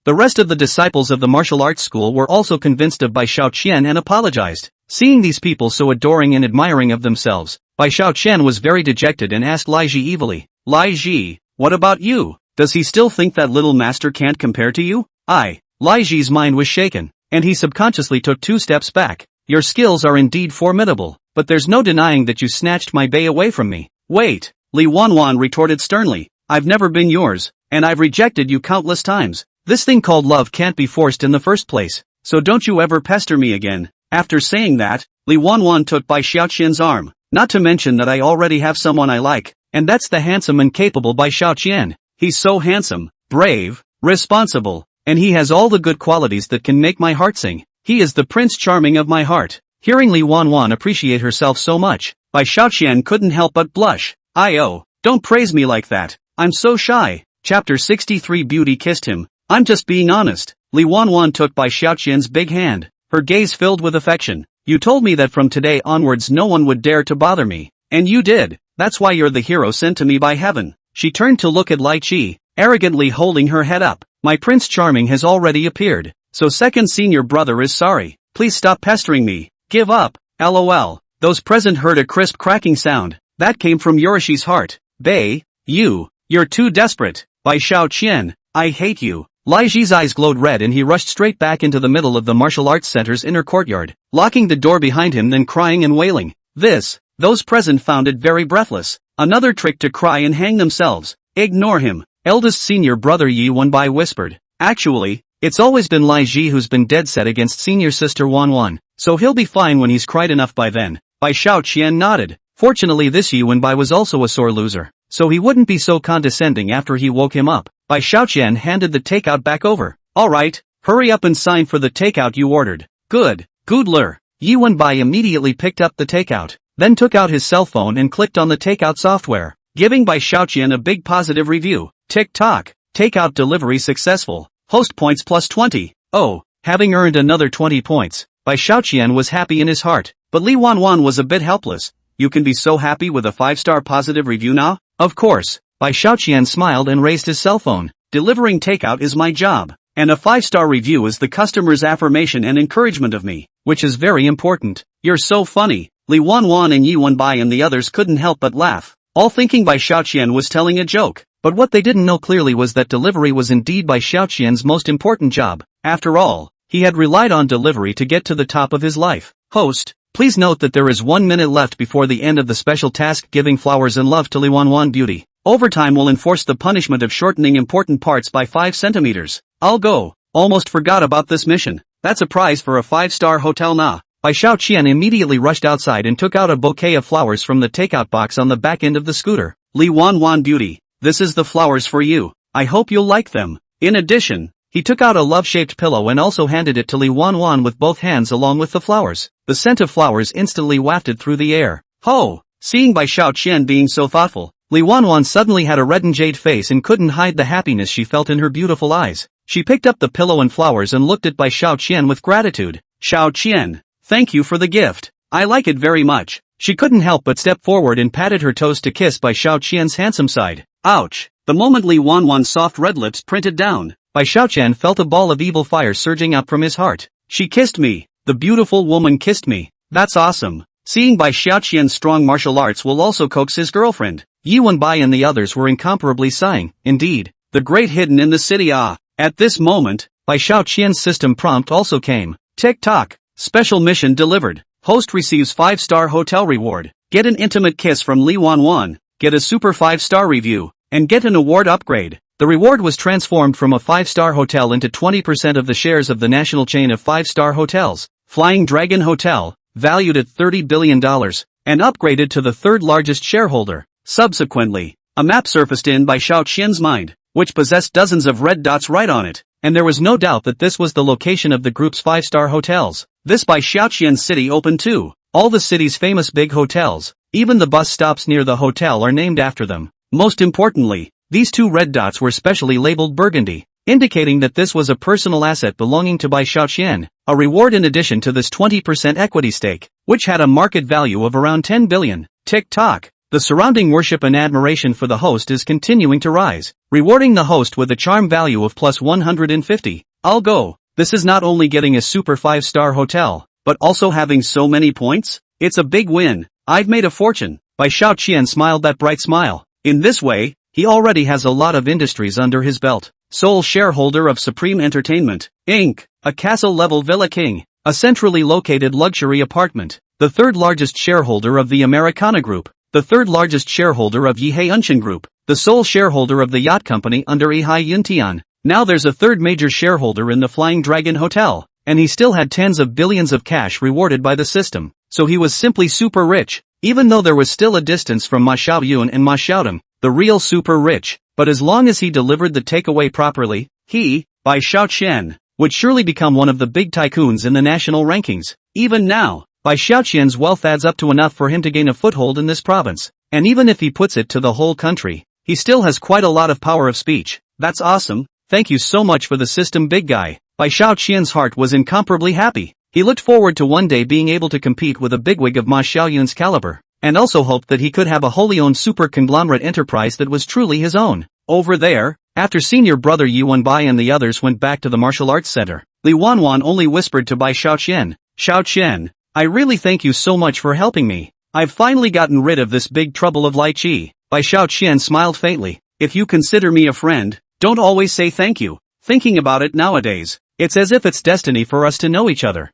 The rest of the disciples of the martial arts school were also convinced of Bai Xiaoqian and apologized. Seeing these people so adoring and admiring of themselves, Bai Xiaoqian was very dejected and asked Lai Ji evilly, "Lai Ji, what about you? Does he still think that little master can't compare to you?" Lai Ji's mind was shaken, and he subconsciously took 2 steps back. "Your skills are indeed formidable, but there's no denying that you snatched my bay away from me." "Wait," Li Wanwan retorted sternly, "I've never been yours, and I've rejected you countless times. This thing called love can't be forced in the first place, so don't you ever pester me again. After saying that, Li Wanwan took Bai Xiaoqian's arm. Not to mention that I already have someone I like, and that's the handsome and capable Bai Xiaoqian. He's so handsome, brave, responsible, and he has all the good qualities that can make my heart sing. He is the Prince Charming of my heart. Hearing Li Wanwan appreciate herself so much, Bai Xiaoqian couldn't help but blush. Don't praise me like that. I'm so shy. Chapter 63 Beauty kissed him. I'm just being honest. Li Wanwan took Bai Xiaoqian's big hand, her gaze filled with affection. You told me that from today onwards no one would dare to bother me. And you did. That's why you're the hero sent to me by heaven. She turned to look at Lai Chi, arrogantly holding her head up. My Prince Charming has already appeared, so second senior brother is sorry. Please stop pestering me. Give up. LOL. Those present heard a crisp cracking sound. That came from Yorishi's heart. Bei, you're too desperate. Bai Xiaoqian, I hate you. Lai Ji's eyes glowed red and he rushed straight back into the middle of the martial arts center's inner courtyard, locking the door behind him, then crying and wailing. Those present found it very breathless. Another trick to cry and hang themselves. Ignore him. Eldest senior brother Yi Wenbai whispered. Actually, it's always been Lai Ji who's been dead set against senior sister Wanwan, so he'll be fine when he's cried enough by then. Bai Xiaoqian nodded. Fortunately this Yi Wenbai was also a sore loser, so he wouldn't be so condescending after he woke him up. Bai Xiaoqian handed the takeout back over. Alright, hurry up and sign for the takeout you ordered. Good. Goodler. Yi Wenbai immediately picked up the takeout, then took out his cell phone and clicked on the takeout software, giving Bai Xiaoqian a big positive review. Tick-tock. Takeout delivery successful. Host points plus 20. Oh, having earned another 20 points, Bai Xiaoqian was happy in his heart, but Li Wanwan was a bit helpless. You can be so happy with a 5-star positive review now? Of course. Bai Xiaoqian smiled and raised his cell phone. Delivering takeout is my job, and a 5-star review is the customer's affirmation and encouragement of me, which is very important. You're so funny. Li Wanwan and Yi Wenbai and the others couldn't help but laugh, all thinking Bai Xiaoqian was telling a joke. But what they didn't know clearly was that delivery was indeed Bai Xiaoqian's most important job. After all, he had relied on delivery to get to the top of his life. Host, please note that there is 1 minute left before the end of the special task giving flowers and love to Li Wanwan Beauty. Overtime will enforce the punishment of shortening important parts by 5 centimeters. I'll go. Almost forgot about this mission. That's a prize for a 5-star hotel na. Bai Xiaoqian immediately rushed outside and took out a bouquet of flowers from the takeout box on the back end of the scooter. Li Wanwan Beauty, this is the flowers for you. I hope you'll like them. In addition, he took out a love-shaped pillow and also handed it to Li Wanwan with both hands along with the flowers. The scent of flowers instantly wafted through the air. Ho! Seeing Bai Xiaoqian being so thoughtful, Li Wanwan suddenly had a reddened jade face and couldn't hide the happiness she felt in her beautiful eyes. She picked up the pillow and flowers and looked at Bai Xiaoqian with gratitude. Xiaoqian, thank you for the gift. I like it very much. She couldn't help but step forward and patted her toes to kiss Bai Xiaoqian's handsome side. Ouch! The moment Li Wanwan's soft red lips printed down, Bai Xiaoqian felt a ball of evil fire surging up from his heart. She kissed me. The beautiful woman kissed me. That's awesome. Seeing Bai Xiaoqian's strong martial arts will also coax his girlfriend. Yi Wenbai and the others were incomparably sighing. Indeed, the great hidden in the city. At this moment, Bai Xiaoqian's system prompt also came. Tick-tock. Special mission delivered. Host receives 5-star hotel reward. Get an intimate kiss from Li Wanwan. Get a super 5-star review, and get an award upgrade. The reward was transformed from a 5-star hotel into 20% of the shares of the national chain of 5-star hotels, Flying Dragon Hotel, valued at $30 billion, and upgraded to the 3rd largest shareholder. Subsequently, a map surfaced in Bai Xiaoqian's mind, which possessed dozens of red dots right on it, and there was no doubt that this was the location of the group's 5-star hotels. This Bai Xiaoqian city opened too. All the city's famous big hotels, even the bus stops near the hotel are named after them. Most importantly, these 2 red dots were specially labeled burgundy, indicating that this was a personal asset belonging to Bai Xiaoqian, a reward in addition to this 20% equity stake, which had a market value of around 10 billion. Tick-tock. The surrounding worship and admiration for the host is continuing to rise, rewarding the host with a charm value of plus 150. I'll go. This is not only getting a super 5-star hotel, but also having so many points? It's a big win. I've made a fortune. Bai Xiaoqian smiled that bright smile. In this way, he already has a lot of industries under his belt. Sole shareholder of Supreme Entertainment, Inc., a castle-level Villa King, a centrally located luxury apartment, the 3rd largest shareholder of the Americana Group, the 3rd largest shareholder of Yihei Unshin Group, the sole shareholder of the yacht company under Ehai Yuntian. Now there's a third major shareholder in the Flying Dragon Hotel, and he still had tens of billions of cash rewarded by the system, so he was simply super rich, even though there was still a distance from Ma Xiaoyun and Ma Xiaodong, the real super rich, but as long as he delivered the takeaway properly, he, Bai Xiaoqian, would surely become one of the big tycoons in the national rankings. Even now, Bai Xiaoqian's wealth adds up to enough for him to gain a foothold in this province, and even if he puts it to the whole country, he still has quite a lot of power of speech. That's awesome, thank you so much for the system, big guy. Bai Xiaoqian's heart was incomparably happy. He looked forward to one day being able to compete with a bigwig of Ma Xiaoyun's caliber, and also hoped that he could have a wholly owned super conglomerate enterprise that was truly his own. Over there, after senior brother Yuan Bai and the others went back to the martial arts center, Li Wanwan only whispered to Bai Xiaoqian, "Xiaoqian, I really thank you so much for helping me. I've finally gotten rid of this big trouble of Lai Chi." Bai Xiaoqian smiled faintly. "If you consider me a friend, don't always say thank you. Thinking about it nowadays, it's as if it's destiny for us to know each other."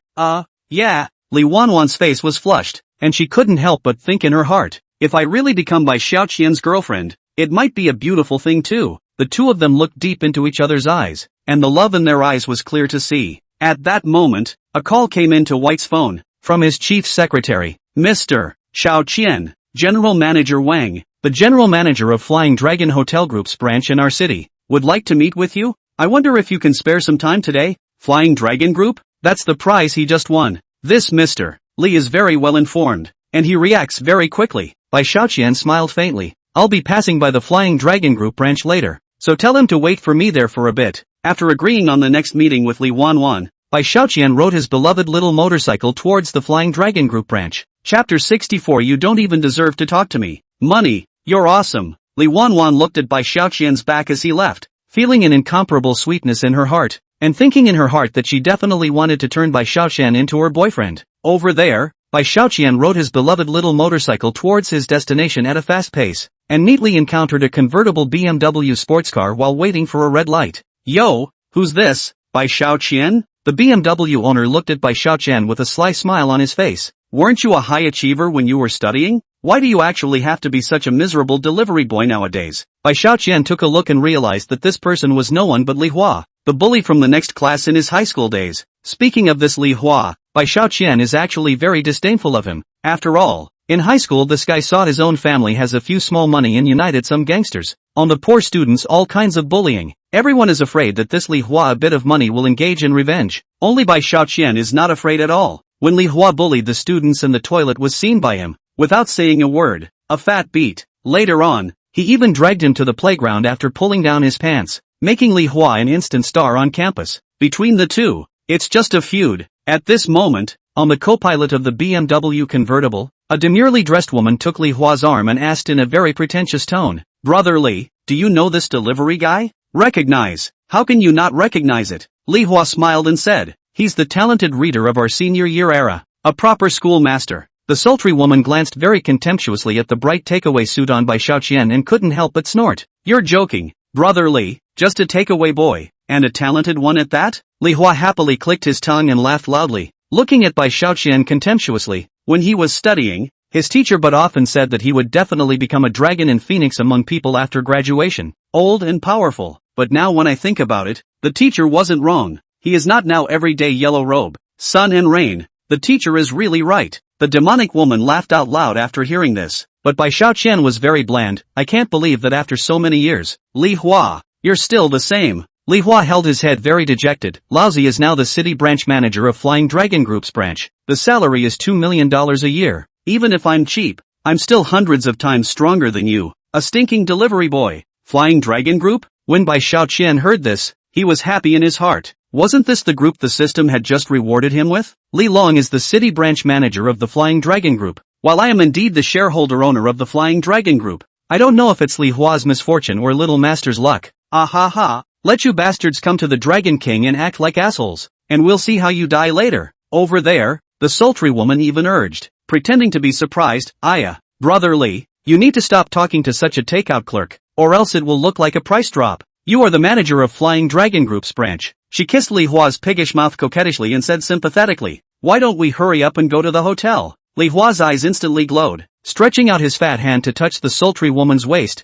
Yeah. Li Wanwan's face was flushed, and she couldn't help but think in her heart, if I really become Bai Xiaoqian's girlfriend, it might be a beautiful thing too. The two of them looked deep into each other's eyes, and the love in their eyes was clear to see. At that moment, a call came into White's phone, from his chief secretary, Mr. Xiaoqian, General Manager Wang, the General Manager of Flying Dragon Hotel Group's branch in our city, would like to meet with you. I wonder if you can spare some time today. Flying Dragon Group? That's the prize he just won. This Mr. Li is very well informed, and he reacts very quickly. Bai Xiaoqian smiled faintly. I'll be passing by the Flying Dragon Group branch later, so tell him to wait for me there for a bit. After agreeing on the next meeting with Li Wanwan, Bai Xiaoqian rode his beloved little motorcycle towards the Flying Dragon Group branch. Chapter 64. You don't even deserve to talk to me. Money, you're awesome. Li Wanwan looked at Bai Xiaoqian's back as he left, feeling an incomparable sweetness in her heart, and thinking in her heart that she definitely wanted to turn Bai Xiaoqian into her boyfriend. Over there, Bai Xiaoqian rode his beloved little motorcycle towards his destination at a fast pace, and neatly encountered a convertible BMW sports car while waiting for a red light. Yo, who's this? Bai Xiaoqian? The BMW owner looked at Bai Xiaoqian with a sly smile on his face. Weren't you a high achiever when you were studying? Why do you actually have to be such a miserable delivery boy nowadays? Bai Xiaoqian took a look and realized that this person was no one but Li Hua, the bully from the next class in his high school days. Speaking of this Li Hua, Bai Xiaoqian is actually very disdainful of him. After all, in high school this guy sought his own family has a few small money and united some gangsters. On the poor students all kinds of bullying. Everyone is afraid that this Li Hua a bit of money will engage in revenge. Only Bai Xiaoqian is not afraid at all. When Li Hua bullied the students and the toilet was seen by him, without saying a word, a fat beat. Later on, he even dragged him to the playground after pulling down his pants, making Li Hua an instant star on campus. Between the two, it's just a feud. At this moment, on the co-pilot of the BMW convertible, a demurely dressed woman took Li Hua's arm and asked in a very pretentious tone, "Brother Li, do you know this delivery guy?" "Recognize? How can you not recognize it?" Li Hua smiled and said, "He's the talented reader of our senior year era, a proper schoolmaster." The sultry woman glanced very contemptuously at the bright takeaway suit on by Xiaoqian and couldn't help but snort. "You're joking, Brother Li, just a takeaway boy, and a talented one at that?" Li Hua happily clicked his tongue and laughed loudly, looking at Bai Xiaoqian contemptuously. When he was studying, his teacher but often said that he would definitely become a dragon and phoenix among people after graduation, old and powerful. But now when I think about it, the teacher wasn't wrong. He is not now everyday yellow robe, sun and rain. The teacher is really right. The demonic woman laughed out loud after hearing this, but Bai Xiaoqian was very bland. "I can't believe that after so many years, Li Hua, you're still the same." Li Hua held his head very dejected. Laozi is now the city branch manager of Flying Dragon Group's branch. The salary is $2 million a year. Even if I'm cheap, I'm still hundreds of times stronger than you, a stinking delivery boy. Flying Dragon Group? When Bai Xiaoqian heard this, he was happy in his heart. Wasn't this the group the system had just rewarded him with? Li Long is the city branch manager of the Flying Dragon Group, while I am indeed the shareholder owner of the Flying Dragon Group. I don't know if it's Li Hua's misfortune or Little Master's luck. Ah ha ha. Let you bastards come to the Dragon King and act like assholes, and we'll see how you die later. Over there, the sultry woman even urged, pretending to be surprised, "Aya, Brother Li, you need to stop talking to such a takeout clerk, or else it will look like a price drop. You are the manager of Flying Dragon Group's branch." She kissed Li Hua's piggish mouth coquettishly and said sympathetically, "Why don't we hurry up and go to the hotel?" Li Hua's eyes instantly glowed. Stretching out his fat hand to touch the sultry woman's waist,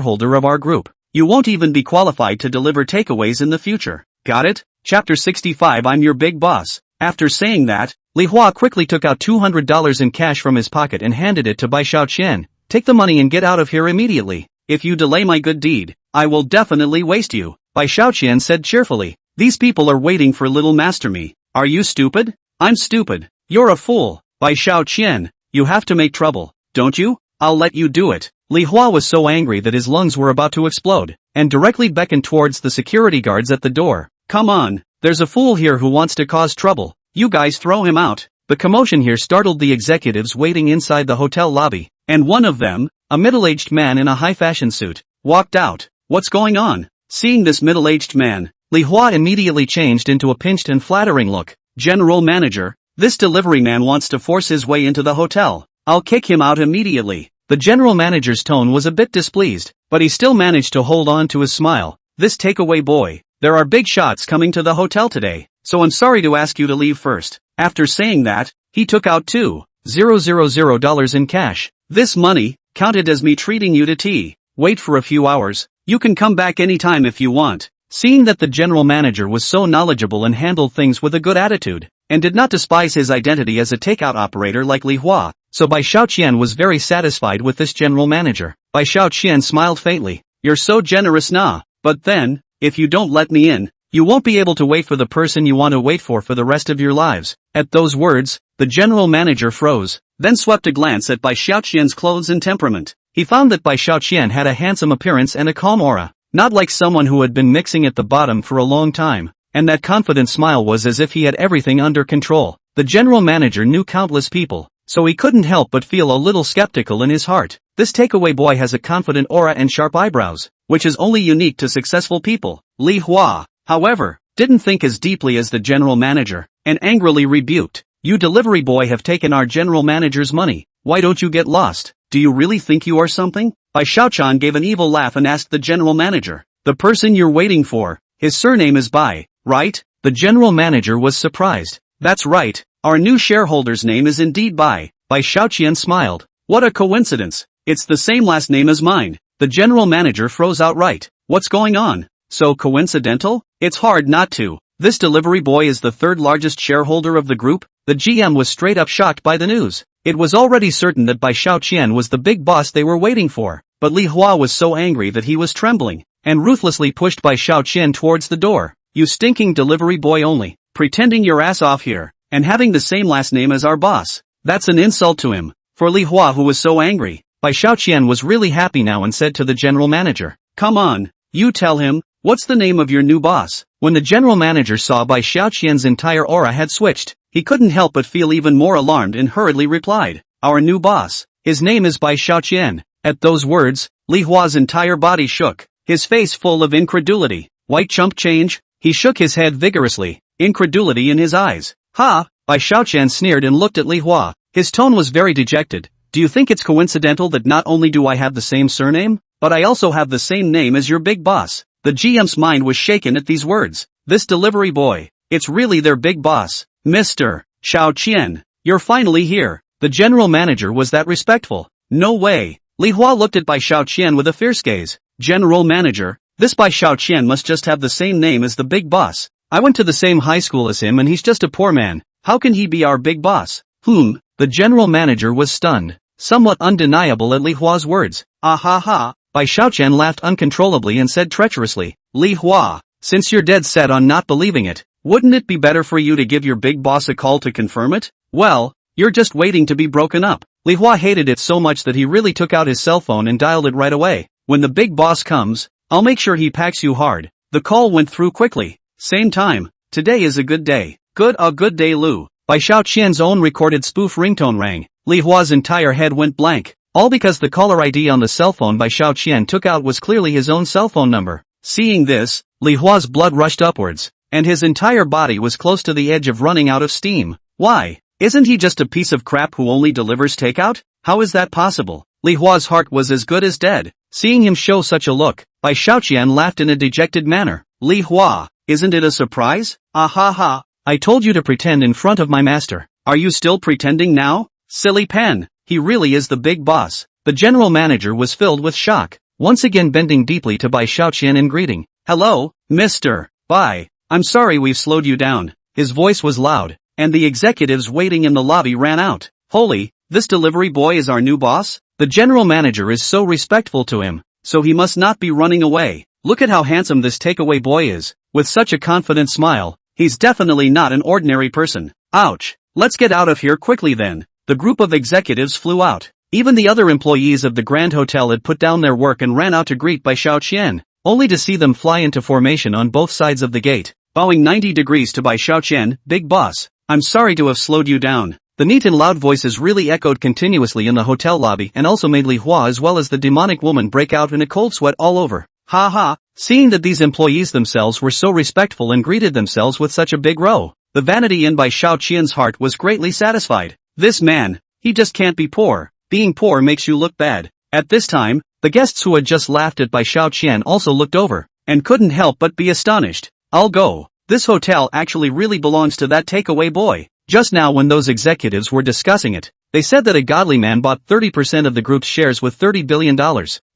shareholder of our group. You won't even be qualified to deliver takeaways in the future. Got it? Chapter 65 I'm your big boss. After saying that, Li Hua quickly took out $200 in cash from his pocket and handed it to Bai Xiaoqian. Take the money and get out of here immediately. If you delay my good deed, I will definitely waste you, Bai Xiaoqian said cheerfully. These people are waiting for little master me. Are you stupid? I'm stupid. You're a fool. Bai Xiaoqian, you have to make trouble, don't you? I'll let you do it. Li Hua was so angry that his lungs were about to explode, and directly beckoned towards the security guards at the door. Come on, there's a fool here who wants to cause trouble. You guys throw him out. The commotion here startled the executives waiting inside the hotel lobby, and one of them, a middle-aged man in a high-fashion suit, walked out. What's going on? Seeing this middle-aged man, Li Hua immediately changed into a pinched and flattering look. General manager, this delivery man wants to force his way into the hotel. I'll kick him out immediately. The general manager's tone was a bit displeased, but he still managed to hold on to his smile. This takeaway boy, there are big shots coming to the hotel today, so I'm sorry to ask you to leave first. After saying that, he took out $2,000 in cash. This money, counted as me treating you to tea. Wait for a few hours. You can come back anytime if you want. Seeing that the general manager was so knowledgeable and handled things with a good attitude, and did not despise his identity as a takeout operator like Li Hua, so Bai Xiaoqian was very satisfied with this general manager. Bai Xiaoqian smiled faintly. You're so generous nah, but then, if you don't let me in, you won't be able to wait for the person you want to wait for the rest of your lives. At those words, The general manager froze, then swept a glance at Bai Xiaoqian's clothes and temperament. He found that Bai Xiaoqian had a handsome appearance and a calm aura, not like someone who had been mixing at the bottom for a long time, and that confident smile was as if he had everything under control. The general manager knew countless people, so he couldn't help but feel a little skeptical in his heart. This takeaway boy has a confident aura and sharp eyebrows, which is only unique to successful people. Li Hua, however, didn't think as deeply as the general manager, and angrily rebuked, "You delivery boy have taken our general manager's money, why don't you get lost? Do you really think you are something?" Bai Xiaoqian gave an evil laugh and asked the general manager, "The person you're waiting for, his surname is Bai, right?" The general manager was surprised. "That's right, our new shareholder's name is indeed Bai." Bai Xiaoqian smiled. "What a coincidence, it's the same last name as mine." The general manager froze outright. "What's going on? So coincidental? It's hard not to. This delivery boy is the third largest shareholder of the group." The GM was straight up shocked by the news. It was already certain that Bai Xiaoqian was the big boss they were waiting for, but Li Hua was so angry that he was trembling, and ruthlessly pushed Bai Xiaoqian towards the door. "You stinking delivery boy only, pretending your ass off here, and having the same last name as our boss. That's an insult to him." For Li Hua, who was so angry, Bai Xiaoqian was really happy now and said to the general manager, "Come on, you tell him, what's the name of your new boss?" When the general manager saw Bai Xiaoqian's entire aura had switched, he couldn't help but feel even more alarmed and hurriedly replied, "Our new boss, his name is Bai Xiaoqian." At those words, Li Hua's entire body shook, his face full of incredulity. "White chump change?" He shook his head vigorously, incredulity in his eyes. "Ha!" Bai Xiaoqian sneered and looked at Li Hua. His tone was very dejected. "Do you think it's coincidental that not only do I have the same surname, but I also have the same name as your big boss?" The GM's mind was shaken at these words. This delivery boy, it's really their big boss. "Mr. Xiaoqian, you're finally here." The general manager was that respectful. "No way." Li Hua looked at Bai Xiaoqian with a fierce gaze. "General manager, this Bai Xiaoqian must just have the same name as the big boss. I went to the same high school as him and he's just a poor man. How can he be our big boss?" The general manager was stunned, somewhat undeniable at Li Hua's words. "Ah ha ha." Bai Xiaoqian laughed uncontrollably and said treacherously, "Li Hua, since you're dead set on not believing it, wouldn't it be better for you to give your big boss a call to confirm it? Well, you're just waiting to be broken up." Li Hua hated it so much that he really took out his cell phone and dialed it right away. "When the big boss comes, I'll make sure he packs you hard." The call went through quickly. "Same time, today is a good day. A good day Lu." Bai Xiaoqian's own recorded spoof ringtone rang. Li Hua's entire head went blank, all because the caller ID on the cell phone Bai Xiaoqian took out was clearly his own cell phone number. Seeing this, Li Hua's blood rushed upwards, and his entire body was close to the edge of running out of steam. Why? Isn't he just a piece of crap who only delivers takeout? How is that possible? Li Hua's heart was as good as dead. Seeing him show such a look, Bai Xiaoqian laughed in a dejected manner. "Li Hua, isn't it a surprise? Ah ha ha. I told you to pretend in front of my master. Are you still pretending now? Silly pen, he really is the big boss." The general manager was filled with shock, once again bending deeply to Bai Xiaoqian in greeting. "Hello, Mr. Bai. I'm sorry we've slowed you down." His voice was loud, and the executives waiting in the lobby ran out. "Holy, this delivery boy is our new boss? The general manager is so respectful to him, so he must not be running away. Look at how handsome this takeaway boy is, with such a confident smile. He's definitely not an ordinary person. Ouch. Let's get out of here quickly then." The group of executives flew out. Even the other employees of the Grand Hotel had put down their work and ran out to greet Bai Xiaoqian, only to see them fly into formation on both sides of the gate. Bowing 90 degrees to Bai Xiaoqian, "Big boss, I'm sorry to have slowed you down." The neat and loud voices really echoed continuously in the hotel lobby and also made Li Hua as well as the demonic woman break out in a cold sweat all over. Ha ha. Seeing that these employees themselves were so respectful and greeted themselves with such a big row, the vanity in Bai Xiaoqian's heart was greatly satisfied. This man, he just can't be poor. Being poor makes you look bad. At this time, the guests who had just laughed at Bai Xiaoqian also looked over, and couldn't help but be astonished. "I'll go. This hotel actually really belongs to that takeaway boy." Just now when those executives were discussing it, they said that a godly man bought 30% of the group's shares with $30 billion.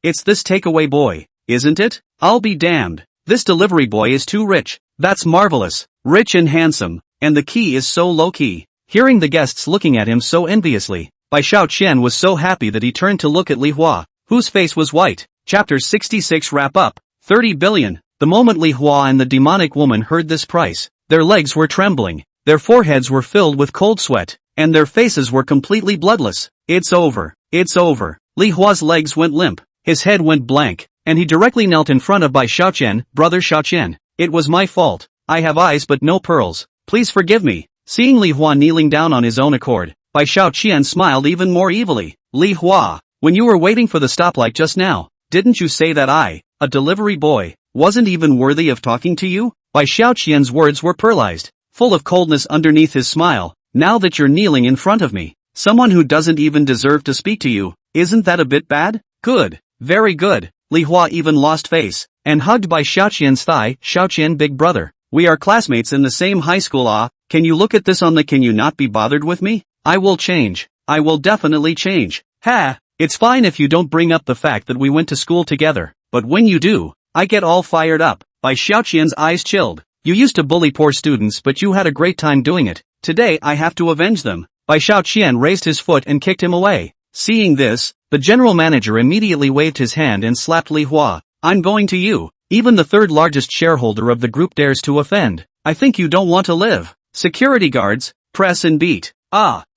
It's this takeaway boy, isn't it? I'll be damned. This delivery boy is too rich. That's marvelous. Rich and handsome, and the key is so low-key. Hearing the guests looking at him so enviously, Bai Xiaoqian was so happy that he turned to look at Li Hua, whose face was white. Chapter 66 Wrap Up. 30 billion. The moment Li Hua and the demonic woman heard this price, their legs were trembling, their foreheads were filled with cold sweat. and their faces were completely bloodless. It's over. It's over. Li Hua's legs went limp, his head went blank, and he directly knelt in front of Bai Xiaoqian. Brother Xiaoqian, it was my fault. I have eyes but no pearls. Please forgive me. Seeing Li Hua kneeling down on his own accord, Bai Xiaoqian smiled even more evilly. Li Hua, when you were waiting for the stoplight just now, didn't you say that I, a delivery boy, wasn't even worthy of talking to you? Bai Xiaoqian's words were paralyzed, full of coldness underneath his smile. Now that you're kneeling in front of me, someone who doesn't even deserve to speak to you, isn't that a bit bad? Good. Very good. Li Hua even lost face, and hugged Bai Xiaoqian's thigh. Xiaoqian, big brother, we are classmates in the same high school. Can you look at this on the can you not be bothered with me? I will change. I will definitely change. Ha! It's fine if you don't bring up the fact that we went to school together, but when you do, I get all fired up. Bai Xiaoqian's eyes chilled. You used to bully poor students but you had a great time doing it. Today I have to avenge them. Bai Xiaoqian raised his foot and kicked him away. Seeing this, the general manager immediately waved his hand and slapped Li Hua. I'm going to you. Even the third largest shareholder of the group dares to offend. I think you don't want to live. Security guards, press and beat.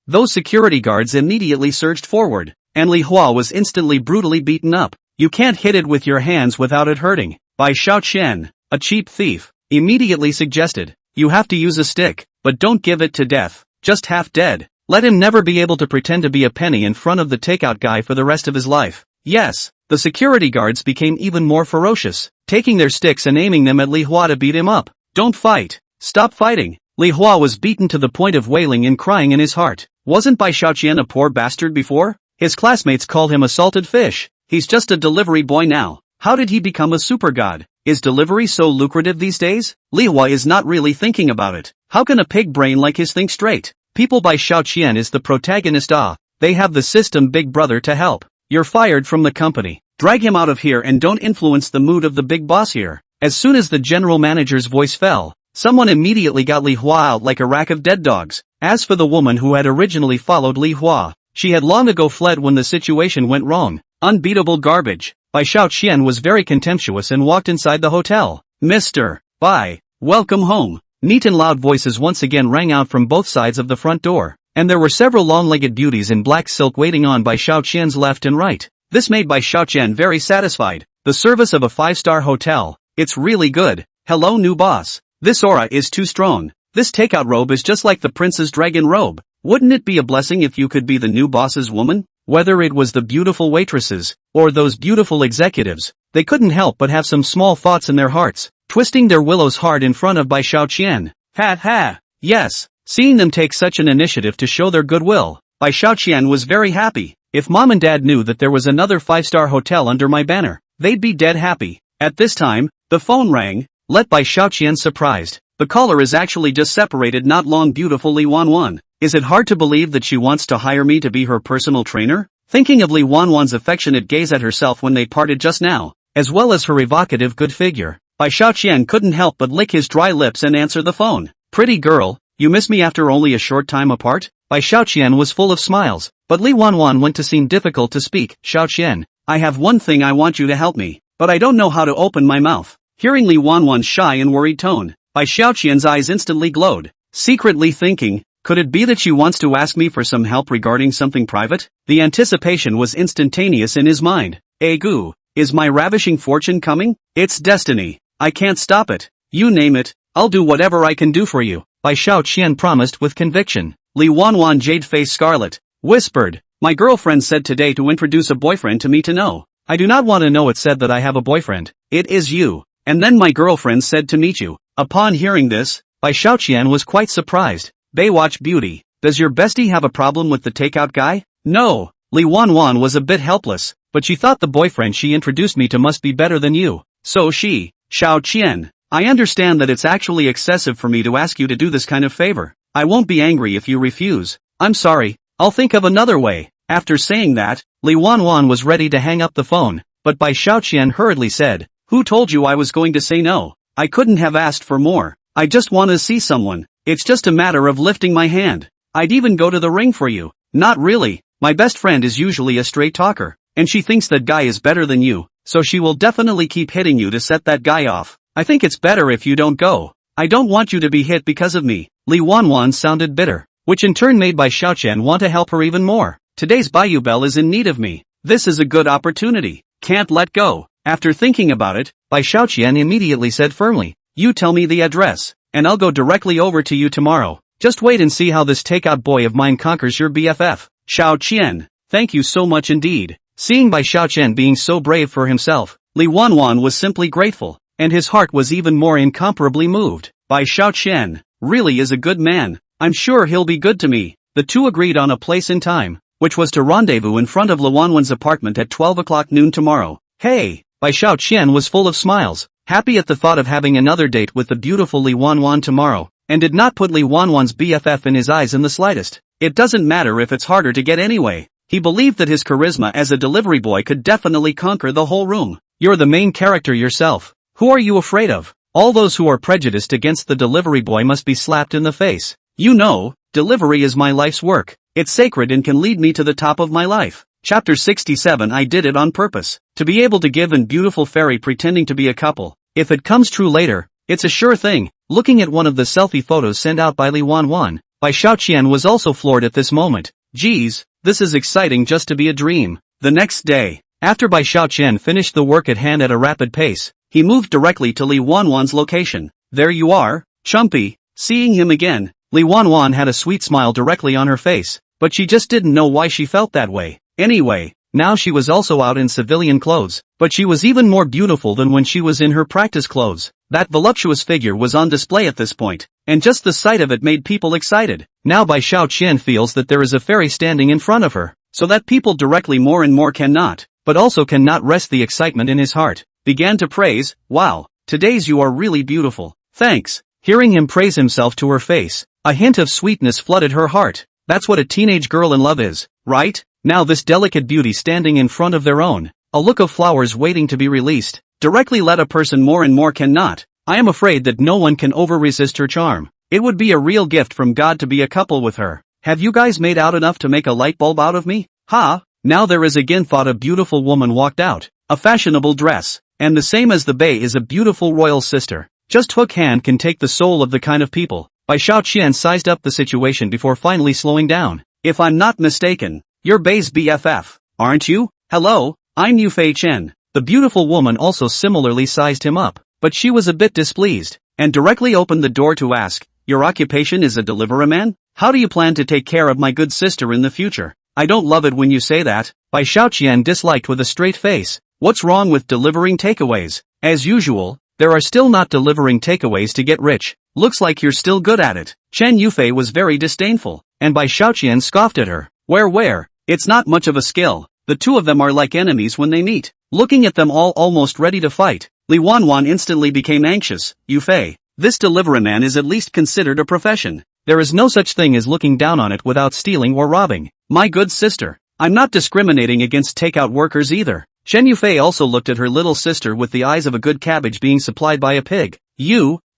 Those security guards immediately surged forward, and Li Hua was instantly brutally beaten up. You can't hit it with your hands without it hurting. Bai Xiaoqian, a cheap thief, immediately suggested. You have to use a stick, but don't give it to death. Just half dead. Let him never be able to pretend to be a penny in front of the takeout guy for the rest of his life. Yes, the security guards became even more ferocious, taking their sticks and aiming them at Li Hua to beat him up. Don't fight. Stop fighting. Li Hua was beaten to the point of wailing and crying in his heart. Wasn't Bai Xiaoqian a poor bastard before? His classmates called him a salted fish. He's just a delivery boy now. How did he become a super god? Is delivery so lucrative these days? Li Hua is not really thinking about it. How can a pig brain like his think straight? People. Bai Xiaoqian is the protagonist. They have the system big brother to help. You're fired from the company. Drag him out of here and don't influence the mood of the big boss here. As soon as the general manager's voice fell, someone immediately got Li Hua out like a rack of dead dogs. As for the woman who had originally followed Li Hua, she had long ago fled when the situation went wrong. Unbeatable garbage. Bai Xiaoqian was very contemptuous and walked inside the hotel. Mr. Bai, welcome home. Neat and loud voices once again rang out from both sides of the front door, and there were several long-legged beauties in black silk waiting on Bai Xiaoqian's left and right. This made Bai Xiaoqian very satisfied. The service of a 5-star hotel. It's really good. Hello, new boss. This aura is too strong. This takeout robe is just like the prince's dragon robe. Wouldn't it be a blessing if you could be the new boss's woman? Whether it was the beautiful waitresses, or those beautiful executives, they couldn't help but have some small thoughts in their hearts, twisting their willows hard in front of Bai Xiaoqian. Ha! Yes, seeing them take such an initiative to show their goodwill, Bai Xiaoqian was very happy. If mom and dad knew that there was another 5-star hotel under my banner, they'd be dead happy. At this time, the phone rang. Let Bai Xiaoqian surprised. The caller is actually just separated not long beautiful Li Wanwan. Is it hard to believe that she wants to hire me to be her personal trainer? Thinking of Li Wanwan's affectionate gaze at herself when they parted just now, as well as her evocative good figure, Bai Xiaoqian couldn't help but lick his dry lips and answer the phone. Pretty girl, you miss me after only a short time apart? Bai Xiaoqian was full of smiles, but Li Wanwan went to seem difficult to speak. Xiaoqian, I have one thing I want you to help me, but I don't know how to open my mouth. Hearing Li Wanwan's shy and worried tone, Bai Xiaoqian's eyes instantly glowed, secretly thinking, could it be that she wants to ask me for some help regarding something private? The anticipation was instantaneous in his mind. Egu, is my ravishing fortune coming? It's destiny. I can't stop it. You name it, I'll do whatever I can do for you. Bai Xiaoqian promised with conviction. Li Wanwan, jade face scarlet, whispered, my girlfriend said today to introduce a boyfriend to me to know. I do not want to know it said that I have a boyfriend. It is you. And then my girlfriend said to meet you. Upon hearing this, Bai Xiaoqian was quite surprised. Baywatch beauty, does your bestie have a problem with the takeout guy? No. Li Wanwan was a bit helpless, but she thought the boyfriend she introduced me to must be better than you. So she, Xiaoqian, I understand that it's actually excessive for me to ask you to do this kind of favor. I won't be angry if you refuse. I'm sorry, I'll think of another way. After saying that, Li Wanwan was ready to hang up the phone, but Bai Xiaoqian hurriedly said, who told you I was going to say no? I couldn't have asked for more. I just want to see someone. It's just a matter of lifting my hand. I'd even go to the ring for you. Not really. My best friend is usually a straight talker, and she thinks that guy is better than you, so she will definitely keep hitting you to set that guy off. I think it's better if you don't go. I don't want you to be hit because of me. Li Wanwan sounded bitter. which in turn made Bai Xiaoqian want to help her even more. Today's Bayou Belle is in need of me. This is a good opportunity. Can't let go. After thinking about it, Bai Xiaoqian immediately said firmly, you tell me the address, and I'll go directly over to you tomorrow. Just wait and see how this takeout boy of mine conquers your BFF. Xiaoqian, thank you so much indeed. Seeing Bai Xiaoqian being so brave for himself, Li Wanwan was simply grateful, and his heart was even more incomparably moved. Bai Xiaoqian really is a good man. I'm sure he'll be good to me. The two agreed on a place and time, which was to rendezvous in front of Li Wanwan's apartment at 12 o'clock noon tomorrow. Hey! Bai Xiaoqian was full of smiles, happy at the thought of having another date with the beautiful Li Wanwan tomorrow, and did not put Li Wanwan's BFF in his eyes in the slightest. It doesn't matter if it's harder to get anyway. He believed that his charisma as a delivery boy could definitely conquer the whole room. You're the main character yourself. Who are you afraid of? All those who are prejudiced against the delivery boy must be slapped in the face. You know, delivery is my life's work. It's sacred and can lead me to the top of my life. Chapter 67. I did it on purpose. To be able to give and beautiful fairy pretending to be a couple. If it comes true later, it's a sure thing. Looking at one of the selfie photos sent out by Li Wanwan, Bai Xiaoqian was also floored at this moment. Geez, this is exciting just to be a dream. The next day, after Bai Xiaoqian finished the work at hand at a rapid pace, he moved directly to Li Wanwan's location. There you are, Chumpy. Seeing him again, Li Wanwan had a sweet smile directly on her face, but she just didn't know why she felt that way. Anyway, now she was also out in civilian clothes, but she was even more beautiful than when she was in her practice clothes. That voluptuous figure was on display at this point, and just the sight of it made people excited. Now Bai Xiaoqian feels that there is a fairy standing in front of her, so that people directly more and more cannot, but also cannot rest the excitement in his heart. Began to praise, wow, today's you are really beautiful. Thanks. Hearing him praise himself to her face, a hint of sweetness flooded her heart. That's what a teenage girl in love is, right? Now this delicate beauty standing in front of their own, a look of flowers waiting to be released, directly let a person more and more cannot. I am afraid that no one can over-resist her charm. It would be a real gift from God to be a couple with her. Have you guys made out enough to make a light bulb out of me? Ha! Now there is again thought a beautiful woman walked out, a fashionable dress, and the same as the Bay is a beautiful royal sister. Just hook hand can take the soul of the kind of people. Bai Xiaoqian sized up the situation before finally slowing down. If I'm not mistaken, you're Bay's BFF, aren't you? Hello, I'm Yu Fei Chen. The beautiful woman also similarly sized him up, but she was a bit displeased, and directly opened the door to ask, your occupation is a deliveryman? How do you plan to take care of my good sister in the future? I don't love it when you say that. Bai Xiaoqian disliked with a straight face. What's wrong with delivering takeaways? As usual, there are still not delivering takeaways to get rich. Looks like you're still good at it. Chen Yufei was very disdainful, and Bai Xiaoqian scoffed at her. Where? It's not much of a skill. The two of them are like enemies when they meet. Looking at them all almost ready to fight, Li Wanwan instantly became anxious. Yufei, this deliveryman is at least considered a profession. There is no such thing as looking down on it without stealing or robbing. My good sister, I'm not discriminating against takeout workers either. Chen Yufei also looked at her little sister with the eyes of a good cabbage being supplied by a pig.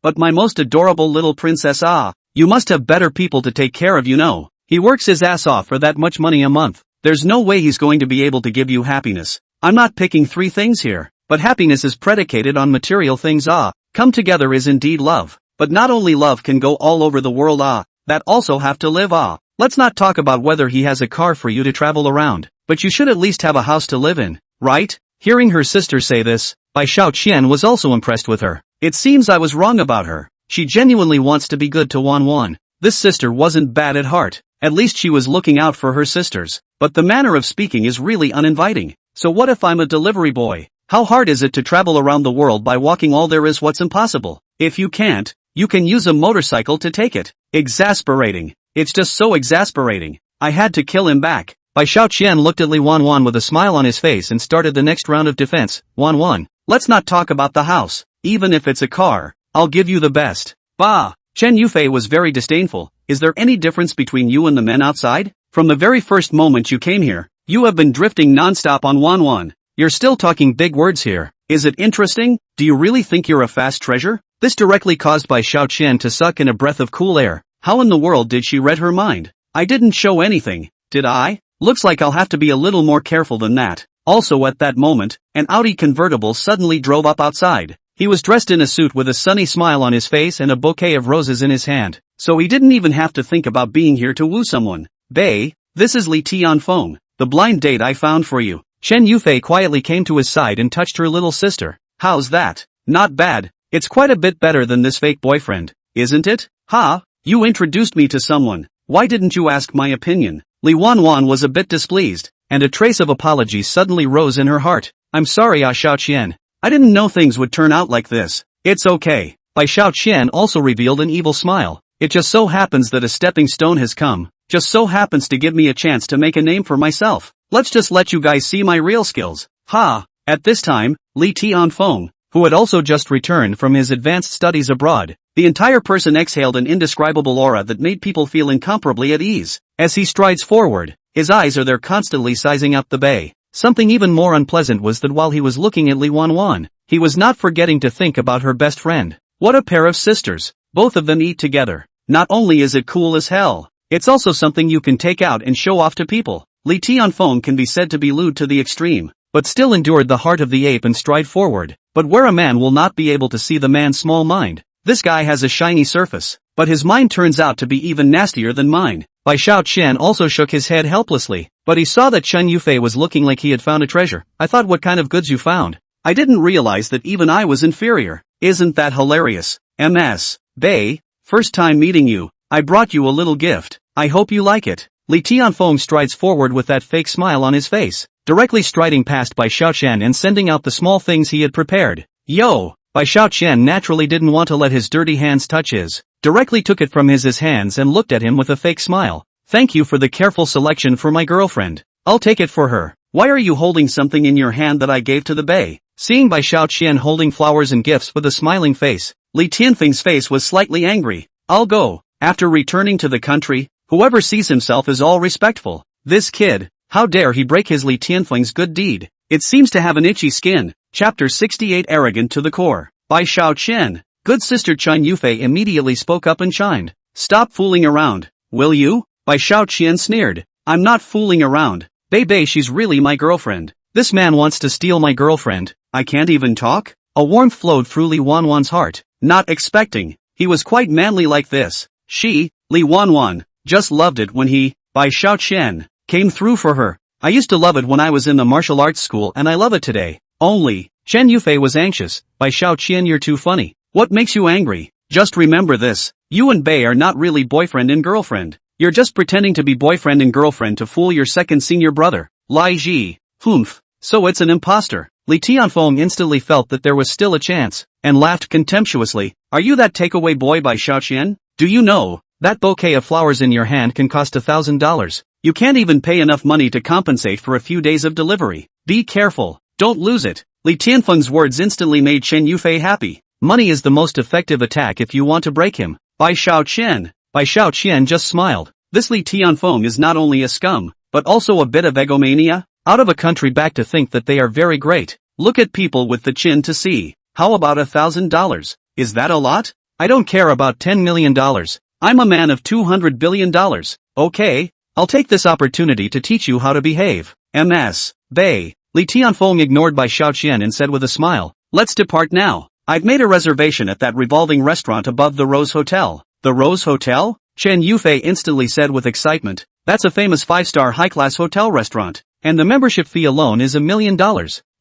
But my most adorable little princess you must have better people to take care of you know. He works his ass off for that much money a month. There's no way he's going to be able to give you happiness. I'm not picking three things here, but happiness is predicated on material things come together is indeed love. But not only love can go all over the world that also have to live Let's not talk about whether he has a car for you to travel around, but you should at least have a house to live in, right? Hearing her sister say this, Bai Xiaoqian was also impressed with her. It seems I was wrong about her. She genuinely wants to be good to Wanwan. This sister wasn't bad at heart. At least she was looking out for her sisters. But the manner of speaking is really uninviting. So what if I'm a delivery boy? How hard is it to travel around the world by walking? All there is what's impossible. If you can't, you can use a motorcycle to take it. Exasperating. It's just so exasperating. I had to kill him back. Bai Xiaoqian looked at Li Wanwan with a smile on his face and started the next round of defense. Wanwan, let's not talk about the house. Even if it's a car, I'll give you the best. Bah! Chen Yufei was very disdainful. Is there any difference between you and the men outside? From the very first moment you came here, you have been drifting non-stop on Wanwan. You're still talking big words here. Is it interesting? Do you really think you're a fast treasure? This directly caused Bai Xiaoqian to suck in a breath of cool air. How in the world did she read her mind? I didn't show anything, did I? Looks like I'll have to be a little more careful than that. Also at that moment, an Audi convertible suddenly drove up outside. He was dressed in a suit with a sunny smile on his face and a bouquet of roses in his hand. so he didn't even have to think about being here to woo someone. Bae, this is Li Tianfeng, the blind date I found for you. Chen Yufei quietly came to his side and touched her little sister. How's that? Not bad. It's quite a bit better than this fake boyfriend, isn't it? Ha, you introduced me to someone. Why didn't you ask my opinion? Li Wanwan was a bit displeased, and a trace of apology suddenly rose in her heart. I'm sorry, Xiaoqian. I didn't know things would turn out like this. It's okay. Bai Xiaoqian also revealed an evil smile. It just so happens that a stepping stone has come, just so happens to give me a chance to make a name for myself. Let's just let you guys see my real skills. Ha! At this time, Li Tianfeng, who had also just returned from his advanced studies abroad, the entire person exhaled an indescribable aura that made people feel incomparably at ease. As he strides forward, his eyes are there constantly sizing up the bay. Something even more unpleasant was that while he was looking at Li Wanwan, he was not forgetting to think about her best friend. What a pair of sisters. Both of them eat together. Not only is it cool as hell, it's also something you can take out and show off to people. Li Tianfeng can be said to be lewd to the extreme, but still endured the heart of the ape and stride forward. But where a man will not be able to see the man's small mind, this guy has a shiny surface, but his mind turns out to be even nastier than mine. Bai Xiaoqian also shook his head helplessly, but he saw that Chen Yufei was looking like he had found a treasure. I thought, what kind of goods you found? I didn't realize that even I was inferior. Isn't that hilarious? MS. Bae, first time meeting you, I brought you a little gift. I hope you like it. Li Tianfeng strides forward with that fake smile on his face, directly striding past Bai Xiaoqian and sending out the small things he had prepared. Yo! Bai Xiaoqian naturally didn't want to let his dirty hands touch his, directly took it from his hands and looked at him with a fake smile. Thank you for the careful selection for my girlfriend. I'll take it for her. Why are you holding something in your hand that I gave to the bae? Seeing Bai Xiaoqian holding flowers and gifts with a smiling face, Li Tianfeng's face was slightly angry. I'll go. After returning to the country, whoever sees himself is all respectful. This kid, how dare he break his Li Tianfeng's good deed? It seems to have an itchy skin. Chapter 68 Arrogant to the core. Bai Xiaoqian. Good sister Chen Yufei immediately spoke up and chimed. Stop fooling around, will you? Bai Xiaoqian sneered. I'm not fooling around. Bei, she's really my girlfriend. This man wants to steal my girlfriend. I can't even talk? A warmth flowed through Li Wanwan's heart. Not expecting. He was quite manly like this. She, Li Wanwan, just loved it when he, Bai Xiaoqian, came through for her. I used to love it when I was in the martial arts school and I love it today. Only, Chen Yufei was anxious. Bai Xiaoqian, you're too funny. What makes you angry? Just remember this. You and Bei are not really boyfriend and girlfriend. You're just pretending to be boyfriend and girlfriend to fool your second senior brother. Lai Ji. Humph. So it's an imposter. Li Tianfeng instantly felt that there was still a chance, and laughed contemptuously. Are you that takeaway boy Bai Xiaoqian? Do you know, that bouquet of flowers in your hand can cost $1,000. You can't even pay enough money to compensate for a few days of delivery. Be careful. Don't lose it. Li Tianfeng's words instantly made Chen Yufei happy. Money is the most effective attack if you want to break him. Bai Xiaoqian just smiled. This Li Tianfeng is not only a scum, but also a bit of egomania. Out of a country back to think that they are very great. Look at people with the chin to see. How about $1,000? Is that a lot? I don't care about $10 million. I'm a man of $200 billion. Okay, I'll take this opportunity to teach you how to behave. MS. Bei. Li Tianfeng ignored Bai Xiaoqian and said with a smile, let's depart now. I've made a reservation at that revolving restaurant above the Rose Hotel. The Rose Hotel? Chen Yufei instantly said with excitement. That's a famous 5-star high-class hotel restaurant, and the membership fee alone is $1 million.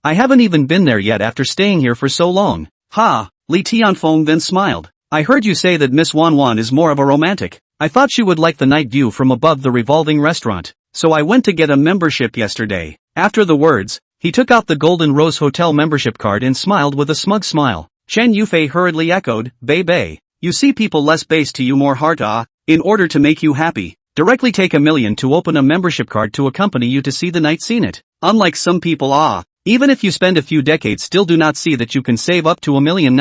I haven't even been there yet after staying here for so long. Ha! Li Tianfeng then smiled. I heard you say that Miss Wanwan is more of a romantic. I thought she would like the night view from above the revolving restaurant, so I went to get a membership yesterday. After the words, he took out the Golden Rose Hotel membership card and smiled with a smug smile. Chen Yufei hurriedly echoed, Bei. You see people less base to you more heart in order to make you happy. Directly take $1 million to open a membership card to accompany you to see the night scene it. Unlike some people even if you spend a few decades still do not see that you can save up to $1 million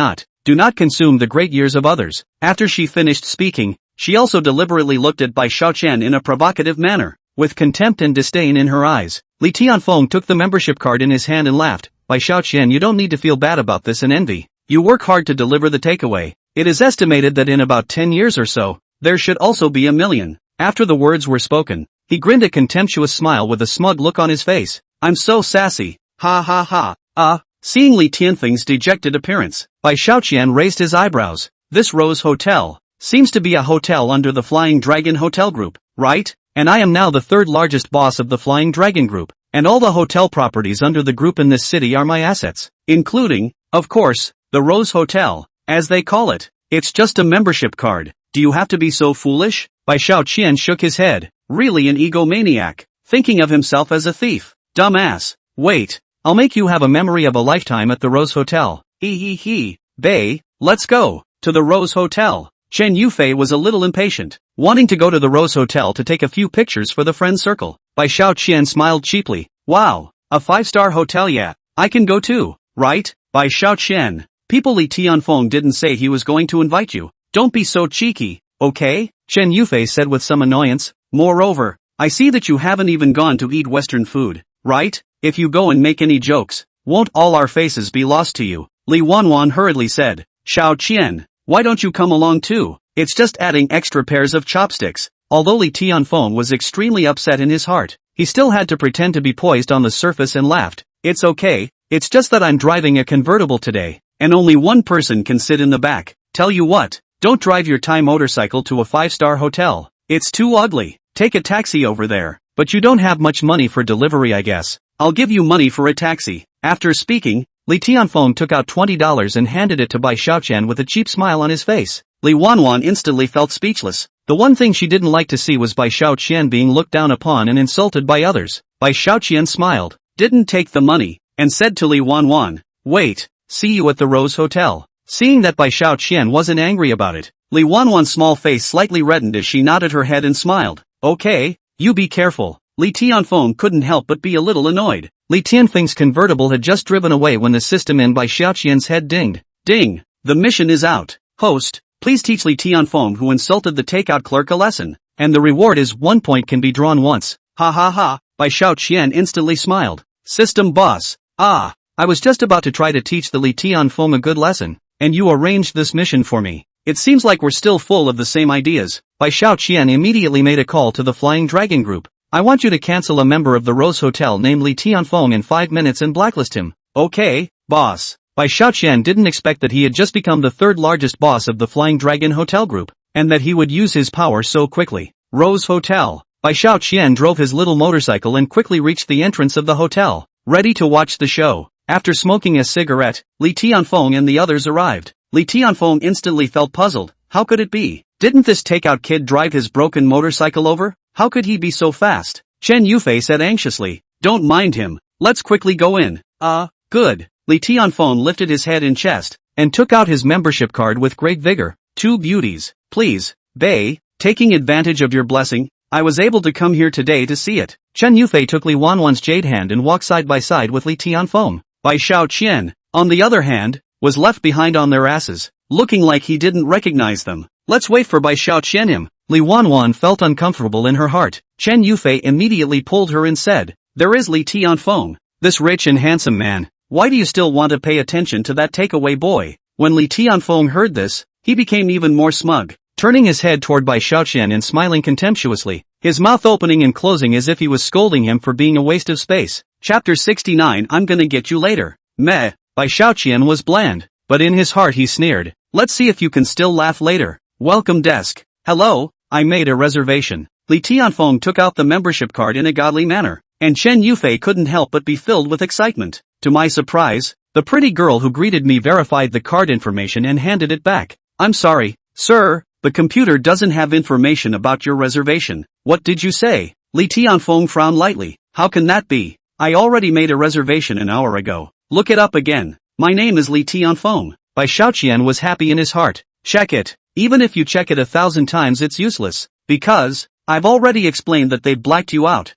do not consume the great years of others. After she finished speaking, she also deliberately looked at Bai Xiaoqian in a provocative manner, with contempt and disdain in her eyes. Li Tianfeng took the membership card in his hand and laughed. Bai Xiaoqian, you don't need to feel bad about this and envy. You work hard to deliver the takeaway. It is estimated that in about 10 years or so, there should also be $1 million. After the words were spoken, he grinned a contemptuous smile with a smug look on his face. I'm so sassy. Ha ha ha. Seeing Li Tianfeng's dejected appearance, Bai Xiaoqian raised his eyebrows. This Rose Hotel, Seems to be a hotel under the Flying Dragon Hotel Group, right? And I am now the third largest boss of the Flying Dragon Group, and all the hotel properties under the group in this city are my assets, including, of course, the Rose Hotel, as they call it. It's just a membership card. Do you have to be so foolish? Bai Xiaoqian shook his head. Really an egomaniac, thinking of himself as a thief. Dumbass. Wait, I'll make you have a memory of a lifetime at the Rose Hotel. Bai, let's go to the Rose Hotel. Chen Yufei was a little impatient, wanting to go to the Rose Hotel to take a few pictures for the friend circle. Bai Xiaoqian smiled cheaply. Wow, a 5-star hotel, yeah. I can go too, right? Bai Xiaoqian. People, Li Tianfeng didn't say he was going to invite you. Don't be so cheeky, okay? Chen Yufei said with some annoyance. Moreover, I see that you haven't even gone to eat Western food, right? If you go and make any jokes, won't all our faces be lost to you? Li Wanwan hurriedly said. Xiaoqian, why don't you come along too? It's just adding extra pairs of chopsticks. Although Li Tianfeng was extremely upset in his heart, he still had to pretend to be poised on the surface and laughed. It's okay, it's just that I'm driving a convertible today, and only one person can sit in the back. Tell you what, don't drive your Thai motorcycle to a 5-star hotel. It's too ugly. Take a taxi over there. But you don't have much money for delivery, I guess. I'll give you money for a taxi. After speaking, Li Tianfeng took out $20 and handed it to Bai Xiaoqian with a cheap smile on his face. Li Wanwan instantly felt speechless. The one thing she didn't like to see was Bai Xiaoqian being looked down upon and insulted by others. Bai Xiaoqian smiled, didn't take the money, and said to Li Wanwan, wait, see you at the Rose Hotel. Seeing that Bai Xiaoqian wasn't angry about it, Li Wanwan's small face slightly reddened as she nodded her head and smiled. Okay, you be careful. Li Tianfeng couldn't help but be a little annoyed. Li Tianfeng's convertible had just driven away when the system in Bai Xiaoqian's head dinged. Ding! The mission is out. Host, please teach Li Tianfeng who insulted the takeout clerk a lesson. And the reward is 1 point can be drawn once. Ha ha ha, Bai Xiaoqian instantly smiled. System boss. Ah, I was just about to try to teach the Li Tianfeng a good lesson, and you arranged this mission for me. It seems like we're still full of the same ideas. Bai Xiaoqian immediately made a call to the Flying Dragon Group. I want you to cancel a member of the Rose Hotel named Li Tianfeng in 5 minutes and blacklist him. Okay, boss. Bai Xiaoqian didn't expect that he had just become the third largest boss of the Flying Dragon Hotel Group, and that he would use his power so quickly. Rose Hotel. Bai Xiaoqian drove his little motorcycle and quickly reached the entrance of the hotel, ready to watch the show. After smoking a cigarette, Li Tianfeng and the others arrived. Li Tianfeng instantly felt puzzled. How could it be? Didn't this takeout kid drive his broken motorcycle over? How could he be so fast? Chen Yufei said anxiously. Don't mind him. Let's quickly go in. Good. Li Tianfeng lifted his head and chest, and took out his membership card with great vigor. 2 beauties. Please, Bai, taking advantage of your blessing, I was able to come here today to see it. Chen Yufei took Li Wanwan's jade hand and walked side by side with Li Tianfeng. Bai Xiaoqian, on the other hand, was left behind on their asses, looking like he didn't recognize them. Let's wait for Bai Xiaoqian him. Li Wanwan felt uncomfortable in her heart. Chen Yufei immediately pulled her and said, there is Li Tianfeng, this rich and handsome man. Why do you still want to pay attention to that takeaway boy? When Li Tianfeng heard this, he became even more smug, turning his head toward Bai Xiaoqian and smiling contemptuously, his mouth opening and closing as if he was scolding him for being a waste of space. Chapter 69. I'm gonna get you later. Meh. Bai Xiaoqian was bland, but in his heart he sneered. Let's see if you can still laugh later. Welcome desk. Hello, I made a reservation. Li Tianfeng took out the membership card in a godly manner, and Chen Yufei couldn't help but be filled with excitement. To my surprise, the pretty girl who greeted me verified the card information and handed it back. I'm sorry, sir, the computer doesn't have information about your reservation. What did you say? Li Tianfeng frowned lightly. How can that be? I already made a reservation an hour ago. Look it up again. My name is Li Tianfeng. Bai Xiaoqian was happy in his heart. Check it. Even if you check it 1,000 times it's useless, because I've already explained that they've blacked you out.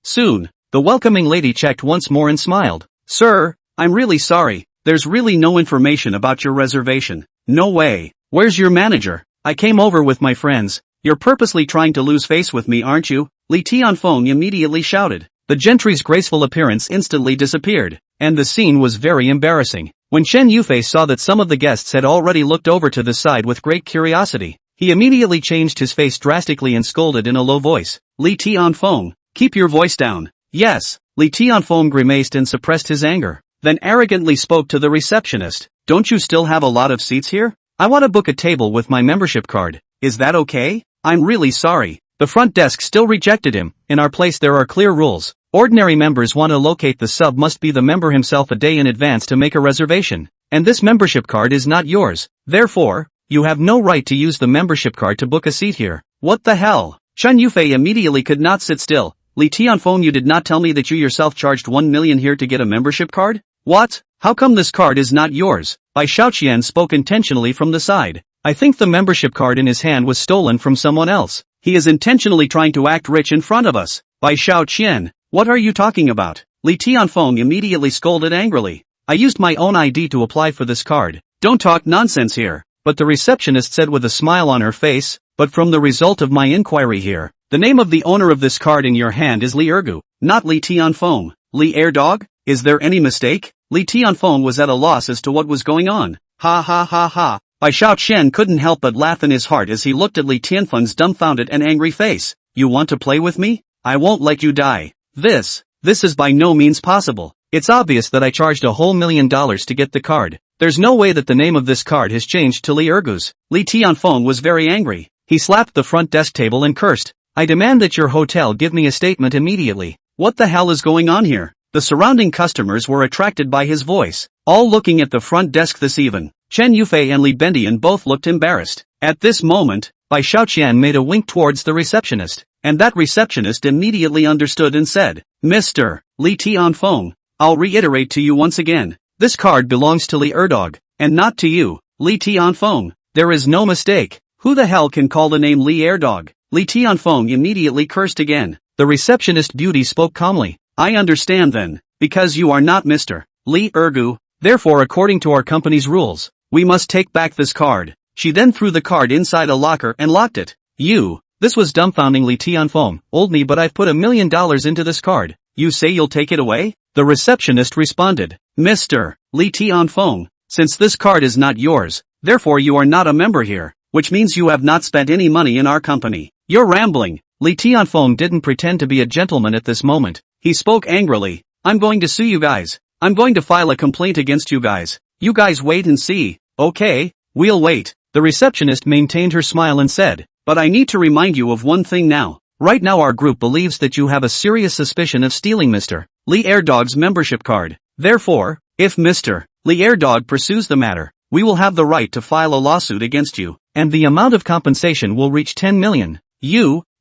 Soon, the welcoming lady checked once more and smiled. Sir, I'm really sorry. There's really no information about your reservation. No way. Where's your manager? I came over with my friends. You're purposely trying to lose face with me, aren't you? Li Tianfeng immediately shouted. The gentry's graceful appearance instantly disappeared, and the scene was very embarrassing. When Chen Yufei saw that some of the guests had already looked over to the side with great curiosity, he immediately changed his face drastically and scolded in a low voice. Li Tianfeng, keep your voice down. Yes. Li Tianfeng grimaced and suppressed his anger, then arrogantly spoke to the receptionist. Don't you still have a lot of seats here? I want to book a table with my membership card. Is that okay? I'm really sorry. The front desk still rejected him. In our place there are clear rules. Ordinary members want to locate the sub must be the member himself a day in advance to make a reservation. And this membership card is not yours. Therefore, you have no right to use the membership card to book a seat here. What the hell? Chen Yufei immediately could not sit still. Li Tianfeng, you did not tell me that you yourself charged 1 million here to get a membership card? What? How come this card is not yours? Bai Xiaoqian spoke intentionally from the side. I think the membership card in his hand was stolen from someone else. He is intentionally trying to act rich in front of us. Bai Xiaoqian, what are you talking about? Li Tianfeng immediately scolded angrily. I used my own ID to apply for this card. Don't talk nonsense here. But the receptionist said with a smile on her face, but from the result of my inquiry here, the name of the owner of this card in your hand is Li Ergu, not Li Tianfeng. Li Erdog? Is there any mistake? Li Tianfeng was at a loss as to what was going on. Ha ha ha ha. Bai Xiaoqian couldn't help but laugh in his heart as he looked at Li Tianfeng's dumbfounded and angry face. You want to play with me? I won't let you die. This is by no means possible. It's obvious that I charged a whole $1 million to get the card. There's no way that the name of this card has changed to Li Ergu's. Li Tianfeng was very angry. He slapped the front desk table and cursed. I demand that your hotel give me a statement immediately. What the hell is going on here? The surrounding customers were attracted by his voice, all looking at the front desk this even. Chen Yufei and Li Bendian both looked embarrassed. At this moment, Bai Xiaoqian made a wink towards the receptionist, and that receptionist immediately understood and said, Mr. Li Tianfeng, I'll reiterate to you once again. This card belongs to Li Erdog, and not to you, Li Tianfeng. There is no mistake. Who the hell can call the name Li Erdog? Li Tianfeng immediately cursed again. The receptionist beauty spoke calmly. I understand then, because you are not Mr. Li Ergu, therefore according to our company's rules, we must take back this card. She then threw the card inside a locker and locked it. This was dumbfounding Li Tianfeng. Old me, but I've put $1 million into this card. You say you'll take it away? The receptionist responded. Mr. Li Tianfeng, since this card is not yours, therefore you are not a member here, which means you have not spent any money in our company. You're rambling. Li Tianfeng didn't pretend to be a gentleman at this moment. He spoke angrily. I'm going to sue you guys. I'm going to file a complaint against you guys. You guys wait and see. Okay, we'll wait. The receptionist maintained her smile and said, but I need to remind you of one thing now. Right now our group believes that you have a serious suspicion of stealing Mr. Li Erdog's membership card. Therefore, if Mr. Li Erdog pursues the matter, we will have the right to file a lawsuit against you, and the amount of compensation will reach 10 million.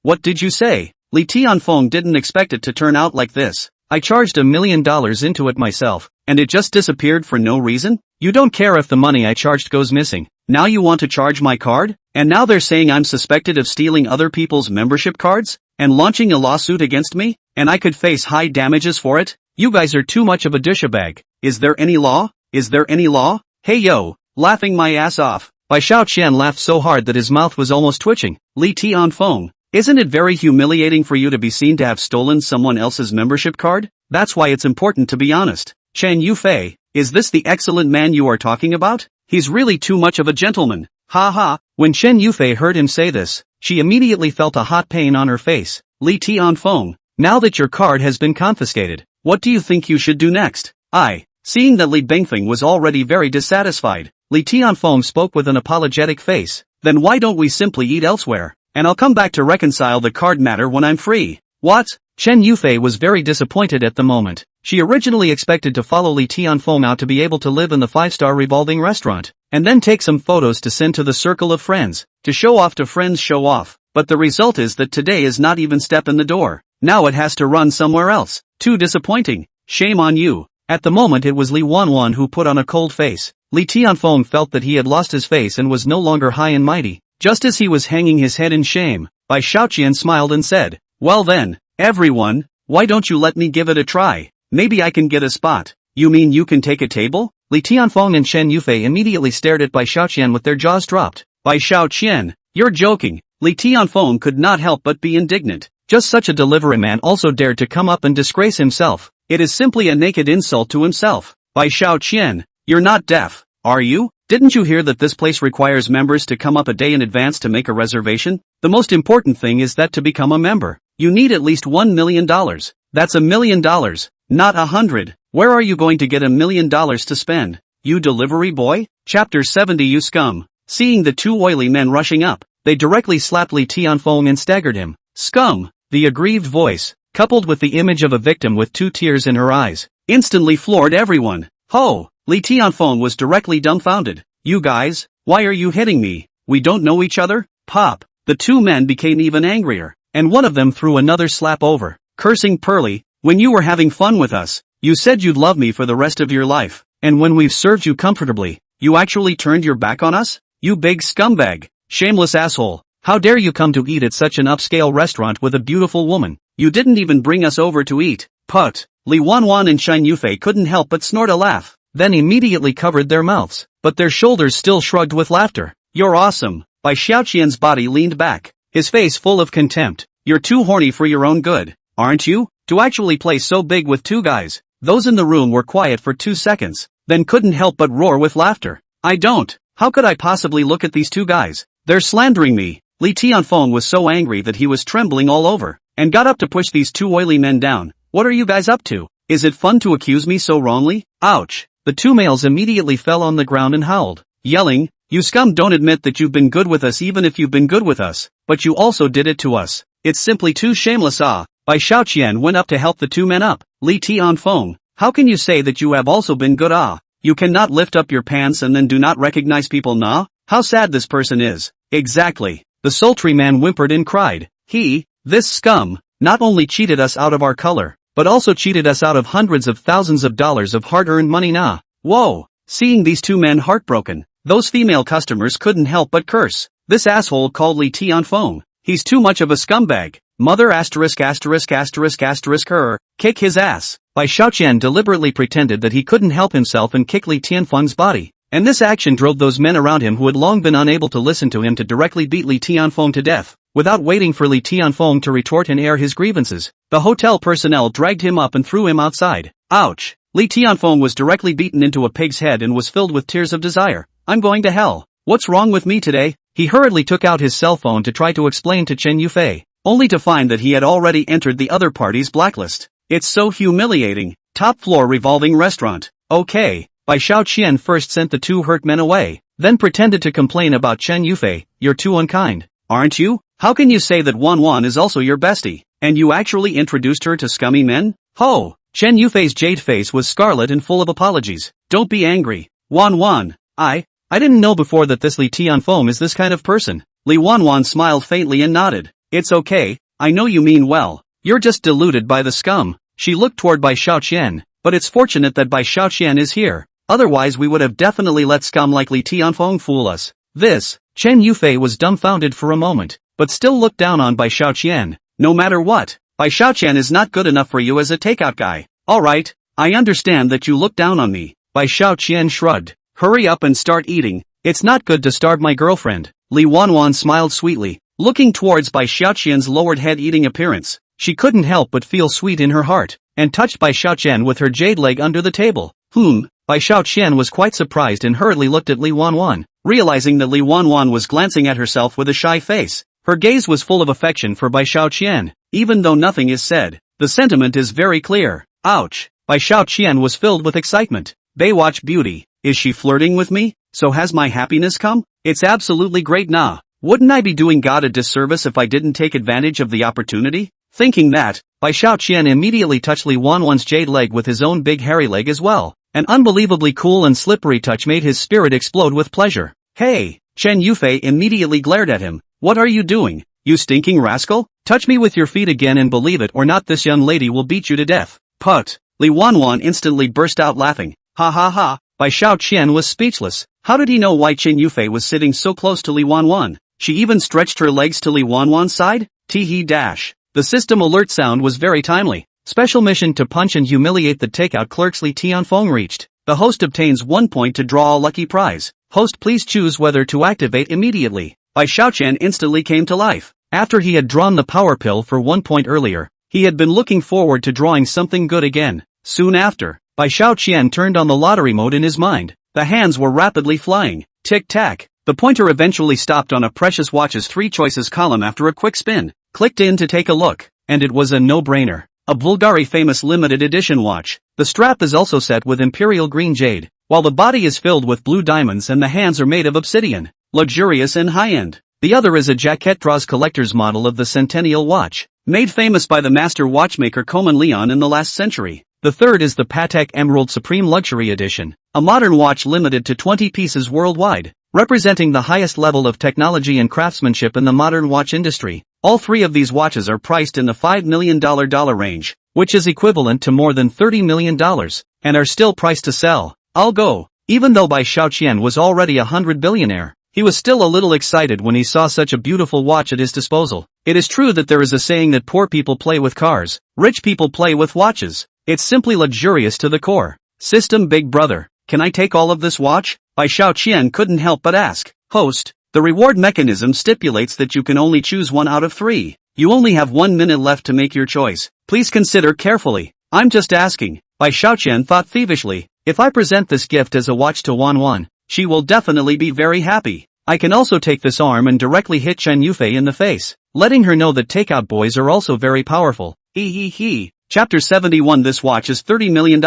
What did you say? Li Tianfeng didn't expect it to turn out like this. I charged $1 million into it myself, and it just disappeared for no reason? You don't care if the money I charged goes missing. Now you want to charge my card? And now they're saying I'm suspected of stealing other people's membership cards? And launching a lawsuit against me? And I could face high damages for it? You guys are too much of a douchebag. Is there any law? Is there any law? Hey yo, laughing my ass off. Bai Xiaoqian laughed so hard that his mouth was almost twitching. Li Tianfeng, isn't it very humiliating for you to be seen to have stolen someone else's membership card? That's why it's important to be honest. Chen Yufei, is this the excellent man you are talking about? He's really too much of a gentleman. Ha ha. When Chen Yufei heard him say this, she immediately felt a hot pain on her face. Li Tianfeng, now that your card has been confiscated, what do you think you should do next? Seeing that Li Bengfeng was already very dissatisfied, Li Tianfeng spoke with an apologetic face. Then why don't we simply eat elsewhere? And I'll come back to reconcile the card matter when I'm free. What? Chen Yufei was very disappointed at the moment. She originally expected to follow Li Tianfeng out to be able to live in the 5-star revolving restaurant, and then take some photos to send to the circle of friends, to show off to friends show off. But the result is that today is not even step in the door. Now it has to run somewhere else. Too disappointing. Shame on you. At the moment it was Li Wanwan who put on a cold face. Li Tianfeng felt that he had lost his face and was no longer high and mighty. Just as he was hanging his head in shame, Bai Xiaoqian smiled and said, well then, everyone, why don't you let me give it a try? Maybe I can get a spot. You mean you can take a table? Li Tianfeng and Chen Yufei immediately stared at Bai Xiaoqian with their jaws dropped. Bai Xiaoqian, you're joking. Li Tianfeng could not help but be indignant. Just such a delivery man also dared to come up and disgrace himself. It is simply a naked insult to himself. Bai Xiaoqian, you're not deaf, are you? Didn't you hear that this place requires members to come up a day in advance to make a reservation? The most important thing is that to become a member, you need at least $1 million. That's $1 million, not 100. Where are you going to get $1 million to spend? You delivery boy? Chapter 70. You scum. Seeing the two oily men rushing up, they directly slapped Li Tianfeng and staggered him. Scum! The aggrieved voice, coupled with the image of a victim with 2 tears in her eyes, instantly floored everyone. Ho! Li Tianfeng was directly dumbfounded. You guys, why are you hitting me? We don't know each other? Pop! The 2 men became even angrier, and one of them threw another slap over, cursing Pearly, when you were having fun with us, you said you'd love me for the rest of your life, and when we've served you comfortably, you actually turned your back on us? You big scumbag! Shameless asshole! How dare you come to eat at such an upscale restaurant with a beautiful woman? You didn't even bring us over to eat. Put! Li Wanwan and Shen Yufei couldn't help but snort a laugh, then immediately covered their mouths, but their shoulders still shrugged with laughter. You're awesome! Bai Xiaoqian's body leaned back, his face full of contempt. You're too horny for your own good, aren't you? To actually play so big with 2 guys. Those in the room were quiet for 2 seconds, then couldn't help but roar with laughter. I don't. How could I possibly look at these 2 guys? They're slandering me. Li Tianfeng was so angry that he was trembling all over, and got up to push these 2 oily men down. What are you guys up to? Is it fun to accuse me so wrongly? Ouch! The 2 males immediately fell on the ground and howled, yelling, you scum, don't admit that you've been good with us even if you've been good with us, but you also did it to us. It's simply too shameless. Ah! Bai Xiaoqian went up to help the 2 men up. Li Tianfeng, how can you say that you have also been good? Ah! You cannot lift up your pants and then do not recognize people. Nah? How sad this person is. Exactly. The sultry man whimpered and cried. This scum, not only cheated us out of our color, but also cheated us out of hundreds of thousands of dollars of hard-earned money. Nah. Whoa. Seeing these 2 men heartbroken, those female customers couldn't help but curse. This asshole called Li Tianfeng. He's too much of a scumbag. Mother asterisk asterisk asterisk asterisk her. Kick his ass. Bai Xiaoqian deliberately pretended that he couldn't help himself and kick Li Tianfeng's body, and this action drove those men around him who had long been unable to listen to him to directly beat Li Tianfeng to death. Without waiting for Li Tianfeng to retort and air his grievances, the hotel personnel dragged him up and threw him outside. Ouch! Li Tianfeng was directly beaten into a pig's head and was filled with tears of desire. I'm going to hell. What's wrong with me today? He hurriedly took out his cell phone to try to explain to Chen Yufei, only to find that he had already entered the other party's blacklist. It's so humiliating. Top floor revolving restaurant. Okay. Bai Xiaoqian first sent the 2 hurt men away, then pretended to complain about Chen Yufei. You're too unkind, aren't you? How can you say that Wanwan is also your bestie, and you actually introduced her to scummy men? Ho! Chen Yufei's jade face was scarlet and full of apologies. Don't be angry. Wanwan, I didn't know before that this Li Tianfeng is this kind of person. Li Wanwan smiled faintly and nodded. It's okay, I know you mean well. You're just deluded by the scum. She looked toward Bai Xiaoqian, but it's fortunate that Bai Xiaoqian is here. Otherwise we would have definitely let scum like Li Tianfeng fool us. Chen Yufei was dumbfounded for a moment, but still looked down on Bai Xiaoqian. No matter what, Bai Xiaoqian is not good enough for you as a takeout guy. Alright, I understand that you look down on me. Bai Xiaoqian shrugged. Hurry up and start eating. It's not good to starve my girlfriend. Li Wanwan smiled sweetly, looking towards Bai Xiaoqian's lowered head eating appearance. She couldn't help but feel sweet in her heart, and touched Bai Xiaoqian with her jade leg under the table. Bai Xiaoqian was quite surprised and hurriedly looked at Li Wanwan, realizing that Li Wanwan was glancing at herself with a shy face. Her gaze was full of affection for Bai Xiaoqian. Even though nothing is said, the sentiment is very clear. Ouch! Bai Xiaoqian was filled with excitement. Baywatch beauty. Is she flirting with me? So has my happiness come? It's absolutely great. Nah. Wouldn't I be doing God a disservice if I didn't take advantage of the opportunity? Thinking that, Bai Xiaoqian immediately touched Li Wanwan's jade leg with his own big hairy leg as well. An unbelievably cool and slippery touch made his spirit explode with pleasure. Hey! Chen Yufei immediately glared at him. What are you doing, you stinking rascal? Touch me with your feet again and believe it or not this young lady will beat you to death. Put! Li Wanwan instantly burst out laughing. Ha ha ha! Bai Xiaoqian was speechless. How did he know why Chen Yufei was sitting so close to Li Wanwan? She even stretched her legs to Li Wanwan's side? Tee dash. The system alert sound was very timely. Special mission to punch and humiliate the takeout clerks. Li Tianfeng reached. The host obtains 1 point to draw a lucky prize. Host, please choose whether to activate immediately. Bai Xiaoqian instantly came to life. After he had drawn the power pill for 1 point earlier, he had been looking forward to drawing something good again. Soon after, Bai Xiaoqian turned on the lottery mode in his mind. The hands were rapidly flying. Tick-tack. The pointer eventually stopped on a Precious Watch's 3 choices column after a quick spin. Clicked in to take a look, and it was a no-brainer. A Bulgari famous limited edition watch. The strap is also set with imperial green jade, while the body is filled with blue diamonds and the hands are made of obsidian. luxurious and high-end. The other is a Jaquette Draws collector's model of the Centennial watch, made famous by the master watchmaker Coleman Leon in the last century. The third is the Patek Emerald Supreme Luxury Edition, a modern watch limited to 20 pieces worldwide, representing the highest level of technology and craftsmanship in the modern watch industry. All three of these watches are priced in the $5 million range, which is equivalent to more than $30 million, and are still priced to sell. I'll go. Even though Bai Xiaoqian was already a 100 billionaire, he was still a little excited when he saw such a beautiful watch at his disposal. It is true that there is a saying that poor people play with cars, rich people play with watches. It's simply luxurious to the core. System Big Brother, can I take all of this watch? Bai Xiaoqian couldn't help but ask. Host, the reward mechanism stipulates that you can only choose one out of 3. You only have 1 minute left to make your choice. Please consider carefully. I'm just asking. Bai Xiaoqian thought thievishly. If I present this gift as a watch to Wan Wan, she will definitely be very happy. I can also take this arm and directly hit Chen Yufei in the face, letting her know that takeout boys are also very powerful. Chapter 71. This watch is $30 million.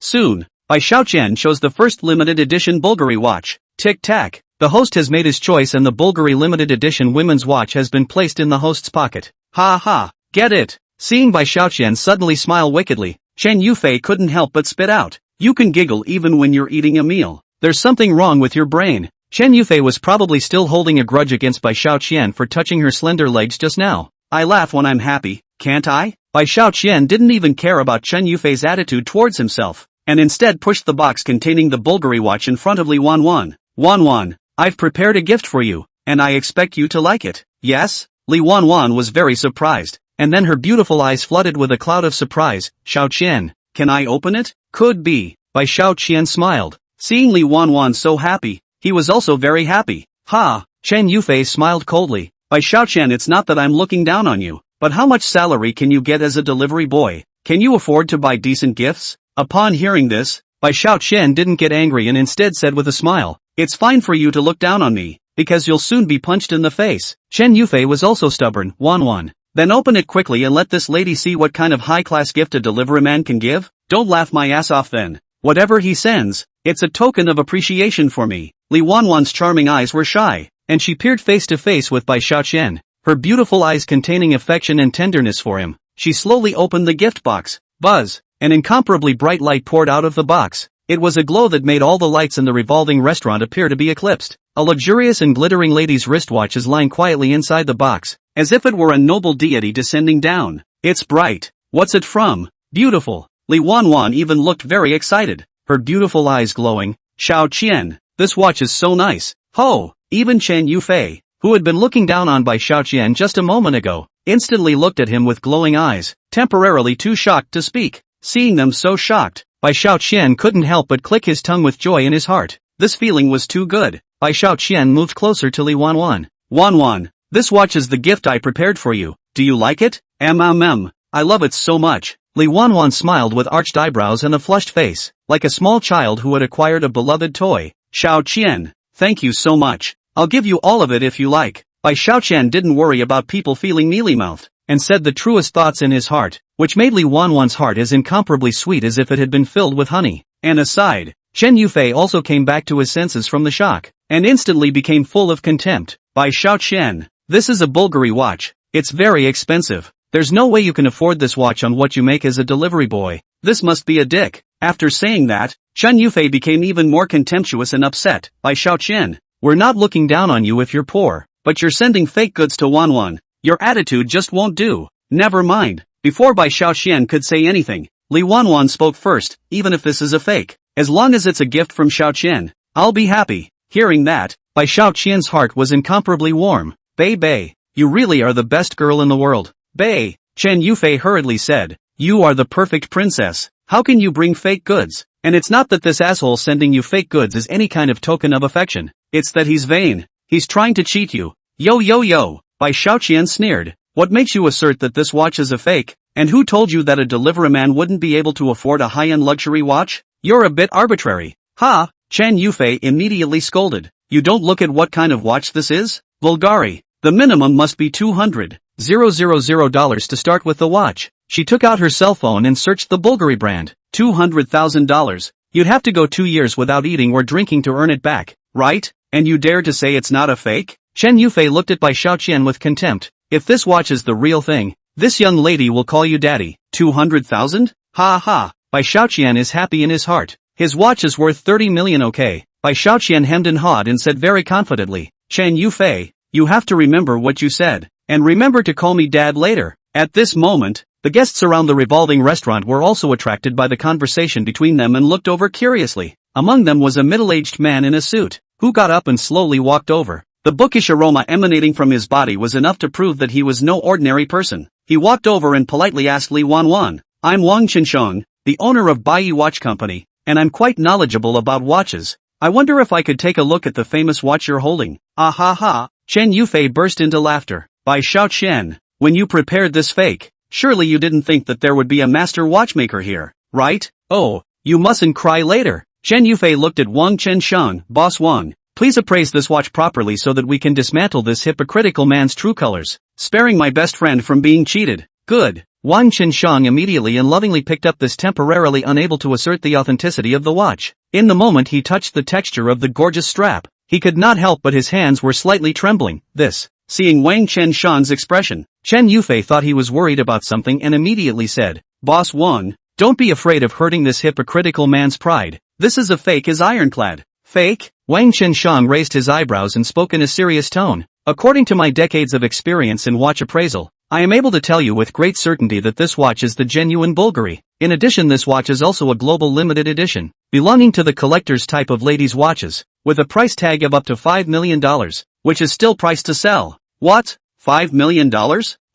Soon, Bai Xiaoqian chose the first limited edition Bulgari watch. Tic-tac. The host has made his choice and the Bulgari limited edition women's watch has been placed in the host's pocket. Ha ha, get it? Seeing Bai Xiaoqian suddenly smile wickedly, Chen Yufei couldn't help but spit out. You can giggle even when you're eating a meal. There's something wrong with your brain. Chen Yufei was probably still holding a grudge against Bai Xiaoqian for touching her slender legs just now. I laugh when I'm happy, can't I? Bai Xiaoqian didn't even care about Chen Yufei's attitude towards himself, and instead pushed the box containing the Bulgari watch in front of Li Wanwan. Wanwan, I've prepared a gift for you, and I expect you to like it. Yes? Li Wanwan was very surprised, and then her beautiful eyes flooded with a cloud of surprise. Xiaoqian, can I open it? Could be. Bai Xiaoqian smiled. Seeing Li Wanwan so happy, he was also very happy. Ha! Chen Yufei smiled coldly. Bai Xiaoqian, it's not that I'm looking down on you, but how much salary can you get as a delivery boy? Can you afford to buy decent gifts? Upon hearing this, Bai Xiaoqian didn't get angry and instead said with a smile, it's fine for you to look down on me, because you'll soon be punched in the face. Chen Yufei was also stubborn. Wanwan, then open it quickly and let this lady see what kind of high-class gift a delivery man can give? Don't laugh my ass off then. Whatever he sends, it's a token of appreciation for me. Li Wanwan's charming eyes were shy, and she peered face to face with Bai Xiaoqian, her beautiful eyes containing affection and tenderness for him. She slowly opened the gift box. Buzz! An incomparably bright light poured out of the box. It was a glow that made all the lights in the revolving restaurant appear to be eclipsed. A luxurious and glittering lady's wristwatch is lying quietly inside the box, as if it were a noble deity descending down. It's bright. What's it from? Beautiful. Li Wanwan even looked very excited, her beautiful eyes glowing. Xiaoqian, this watch is so nice. Ho! Even Chen Yufei, who had been looking down on Bai Xiaoqian just a moment ago, instantly looked at him with glowing eyes, temporarily too shocked to speak. Seeing them so shocked, Bai Xiaoqian couldn't help but click his tongue with joy in his heart. This feeling was too good. Bai Xiaoqian moved closer to Li Wanwan. Wanwan, this watch is the gift I prepared for you. Do you like it? I love it so much. Li Wanwan smiled with arched eyebrows and a flushed face, like a small child who had acquired a beloved toy. Xiaoqian, thank you so much. I'll give you all of it if you like. Bai Xiaoqian didn't worry about people feeling mealy-mouthed, and said the truest thoughts in his heart, which made Li Wanwan's heart as incomparably sweet as if it had been filled with honey. And aside, Chen Yufei also came back to his senses from the shock, and instantly became full of contempt. Bai Xiaoqian, this is a Bulgari watch. It's very expensive. There's no way you can afford this watch on what you make as a delivery boy. This must be a dick. After saying that, Chen Yufei became even more contemptuous and upset. Bai Xiaoqian, we're not looking down on you if you're poor, but you're sending fake goods to Wanwan. Your attitude just won't do. Never mind. Before Bai Xiaoqian could say anything, Li Wanwan spoke first. Even if this is a fake, as long as it's a gift from Xiaoqian, I'll be happy. Hearing that, Bai Xiaoqian's heart was incomparably warm. Bei, you really are the best girl in the world. Bei, Chen Yufei hurriedly said, you are the perfect princess. How can you bring fake goods? And it's not that this asshole sending you fake goods is any kind of token of affection. It's that he's vain. He's trying to cheat you. Yo. Bai Xiaoqian sneered. What makes you assert that this watch is a fake? And who told you that a delivery man wouldn't be able to afford a high-end luxury watch? You're a bit arbitrary. Ha! Chen Yufei immediately scolded. You don't look at what kind of watch this is? Bulgari. The minimum must be $200,000 to start with the watch. She took out her cell phone and searched the Bulgari brand. $200,000. You'd have to go 2 years without eating or drinking to earn it back, right? And you dare to say it's not a fake? Chen Yufei looked at Bai Xiaoqian with contempt. If this watch is the real thing, this young lady will call you daddy. 200,000? Ha ha. Bai Xiaoqian is happy in his heart. His watch is worth 30 million, okay? Bai Xiaoqian hemmed and hawed and said very confidently, Chen Yufei, you have to remember what you said. And remember to call me dad later. At this moment, the guests around the revolving restaurant were also attracted by the conversation between them and looked over curiously. Among them was a middle-aged man in a suit, who got up and slowly walked over. The bookish aroma emanating from his body was enough to prove that he was no ordinary person. He walked over and politely asked Li Wanwan, I'm Wang Qinsheng, the owner of Baiyi Watch Company, and I'm quite knowledgeable about watches. I wonder if I could take a look at the famous watch you're holding. Ah ha ha. Chen Yufei burst into laughter. Bai Xiaoqian, when you prepared this fake, surely you didn't think that there would be a master watchmaker here, right? Oh, you mustn't cry later. Chen Yufei looked at Wang Qinsheng. Boss Wang, please appraise this watch properly so that we can dismantle this hypocritical man's true colors, sparing my best friend from being cheated. Good. Wang Qinsheng immediately and lovingly picked up this temporarily unable to assert the authenticity of the watch. In the moment he touched the texture of the gorgeous strap, he could not help but his hands were slightly trembling. Seeing Wang Qinsheng's expression, Chen Yufei thought he was worried about something and immediately said, Boss Wang, don't be afraid of hurting this hypocritical man's pride. This is a fake as ironclad. Fake? Wang Qinsheng raised his eyebrows and spoke in a serious tone. According to my decades of experience in watch appraisal, I am able to tell you with great certainty that this watch is the genuine Bulgari. In addition, this watch is also a global limited edition, belonging to the collector's type of ladies' watches, with a price tag of up to $5 million, which is still priced to sell. What? $5 million?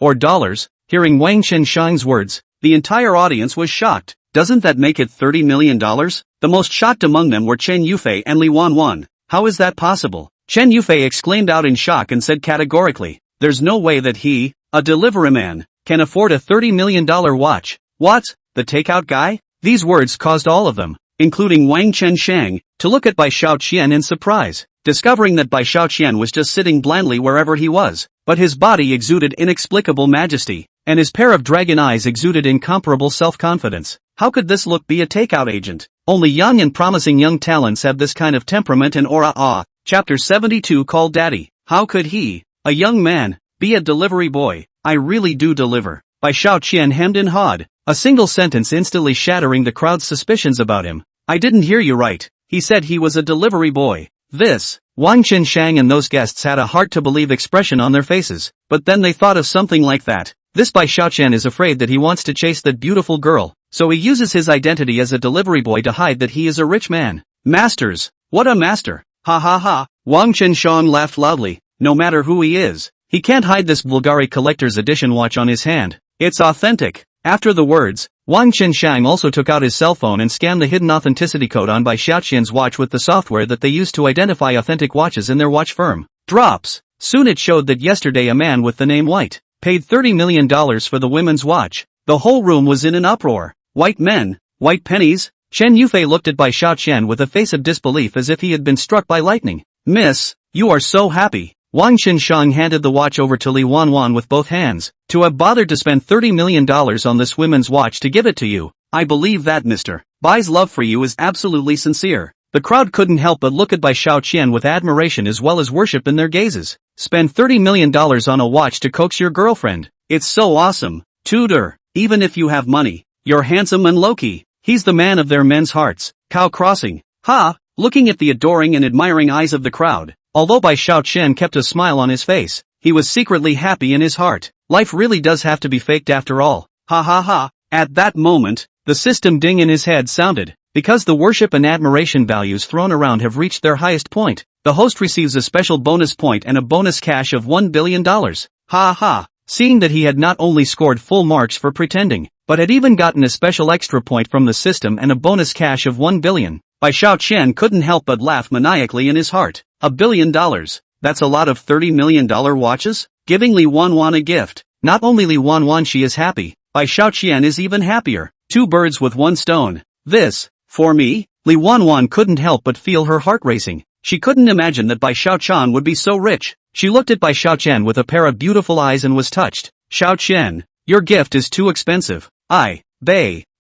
Or dollars? Hearing Wang Qinsheng's words, the entire audience was shocked. Doesn't that make it $30 million? The most shocked among them were Chen Yufei and Li Wanwan. How is that possible? Chen Yufei exclaimed out in shock and said categorically, there's no way that he, a delivery man, can afford a $30 million watch. What? The takeout guy? These words caused all of them, including Wang Qinsheng, to look at Bai Xiaoqian in surprise, discovering that Bai Xiaoqian was just sitting blandly wherever he was, but his body exuded inexplicable majesty, and his pair of dragon eyes exuded incomparable self-confidence. How could this look be a takeout agent? Only young and promising young talents have this kind of temperament and aura. Chapter 72 called Daddy. How could he, a young man, be a delivery boy? I really do deliver. Bai Xiaoqian hemmed and hawed, a single sentence instantly shattering the crowd's suspicions about him. I didn't hear you right. He said he was a delivery boy. Wang Qinsheng and those guests had a hard-to-believe expression on their faces, but then they thought of something like that. This Bai Xiaoqian is afraid that he wants to chase that beautiful girl, so he uses his identity as a delivery boy to hide that he is a rich man. Masters. What a master. Ha ha ha. Wang Qinsheng laughed loudly. No matter who he is, he can't hide this Bulgari collector's edition watch on his hand. It's authentic. After the words, Wang Qinsheng also took out his cell phone and scanned the hidden authenticity code on Bai Xiaoqian's watch with the software that they use to identify authentic watches in their watch firm. Drops. Soon it showed that yesterday a man with the name White paid $30 million for the women's watch. The whole room was in an uproar. White men? White pennies? Chen Yufei looked at Bai Xiaoqian with a face of disbelief as if he had been struck by lightning. Miss, you are so happy. Wang Qinsheng handed the watch over to Li Wanwan with both hands. To have bothered to spend $30 million on this women's watch to give it to you, I believe that Mr. Bai's love for you is absolutely sincere. The crowd couldn't help but look at Bai Xiaoqian with admiration as well as worship in their gazes. Spend $30 million on a watch to coax your girlfriend. It's so awesome. Tutor, even if you have money, you're handsome and low-key. He's the man of their men's hearts. Cow crossing. Ha! Looking at the adoring and admiring eyes of the crowd, although Bai Xiaoqian kept a smile on his face, he was secretly happy in his heart. Life really does have to be faked after all. Ha ha ha. At that moment, the system ding in his head sounded. Because the worship and admiration values thrown around have reached their highest point, the host receives a special bonus point and a bonus cash of $1 billion. Ha ha. Seeing that he had not only scored full marks for pretending, but had even gotten a special extra point from the system and a bonus cash of $1 billion, Bai Xiaoqian couldn't help but laugh maniacally in his heart. $1 billion. That's a lot of $30 million watches? Giving Li Wanwan a gift. Not only Li Wanwan she is happy, Bai Xiaoqian is even happier. Two birds with one stone. For me? Li Wanwan couldn't help but feel her heart racing. She couldn't imagine that Bai Xiaoqian would be so rich. She looked at Bai Xiaoqian with a pair of beautiful eyes and was touched. Xiaoqian, your gift is too expensive. Bai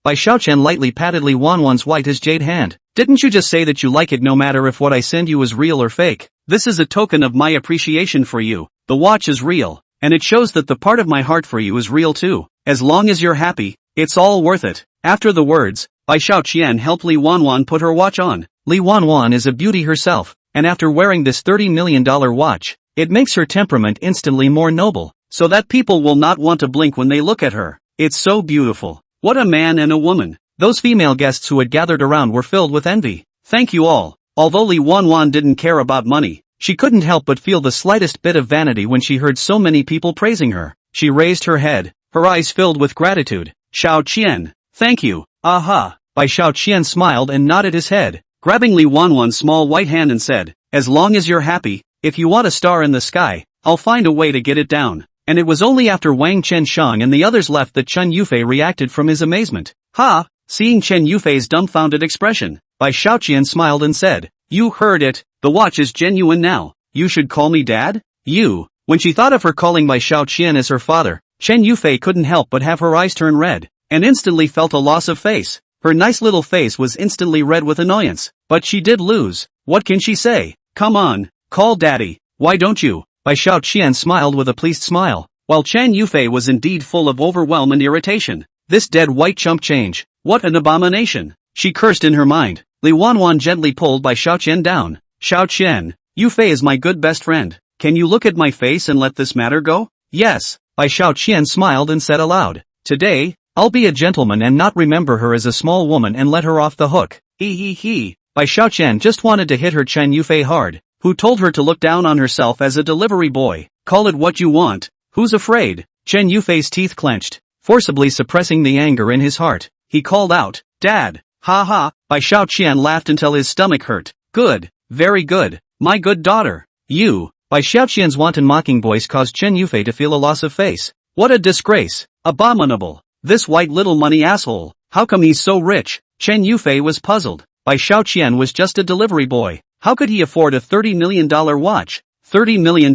Xiaoqian lightly patted Li Wanwan's white as jade hand. Didn't you just say that you like it no matter if what I send you is real or fake? This is a token of my appreciation for you. The watch is real, and it shows that the part of my heart for you is real too. As long as you're happy, it's all worth it. After the words, Bai Xiaoqian helped Li Wanwan put her watch on. Li Wanwan is a beauty herself, and after wearing this $30 million watch, it makes her temperament instantly more noble, so that people will not want to blink when they look at her. It's so beautiful. What a man and a woman. Those female guests who had gathered around were filled with envy. Thank you all. Although Li Wanwan didn't care about money, she couldn't help but feel the slightest bit of vanity when she heard so many people praising her. She raised her head, her eyes filled with gratitude. Xiao Qian, thank you. Aha. Bai Xiaoqian smiled and nodded his head, grabbing Li Wanwan's small white hand and said, as long as you're happy, if you want a star in the sky, I'll find a way to get it down. And it was only after Wang Chenshang and the others left that Chen Yufei reacted from his amazement. Ha! Seeing Chen Yufei's dumbfounded expression, Bai Xiaoqian smiled and said, you heard it, the watch is genuine now. You should call me Dad? You. When she thought of her calling Bai Xiaoqian as her father, Chen Yufei couldn't help but have her eyes turn red, and instantly felt a loss of face. Her nice little face was instantly red with annoyance, but she did lose. What can she say? Come on, call Daddy. Why don't you? Bai Xiaoqian smiled with a pleased smile, while Chen Yufei was indeed full of overwhelm and irritation. This dead white chump change. What an abomination. She cursed in her mind. Li Wanwan gently pulled Bai Xiaoqian down. Xiaoqian, Yufei is my good best friend. Can you look at my face and let this matter go? Yes. Bai Xiaoqian smiled and said aloud. Today, I'll be a gentleman and not remember her as a small woman and let her off the hook. He. Bai Xiaoqian just wanted to hit her Chen Yufei hard, who told her to look down on herself as a delivery boy. Call it what you want. Who's afraid? Chen Yufei's teeth clenched, forcibly suppressing the anger in his heart. He called out, Dad. Ha ha. Bai Xiaoqian laughed until his stomach hurt. Good. Very good. My good daughter. You. Bai Xiaoqian's wanton mocking voice caused Chen Yufei to feel a loss of face. What a disgrace. Abominable. This white little money asshole. How come he's so rich? Chen Yufei was puzzled. Bai Xiaoqian was just a delivery boy. How could he afford a $30 million watch? $30 million.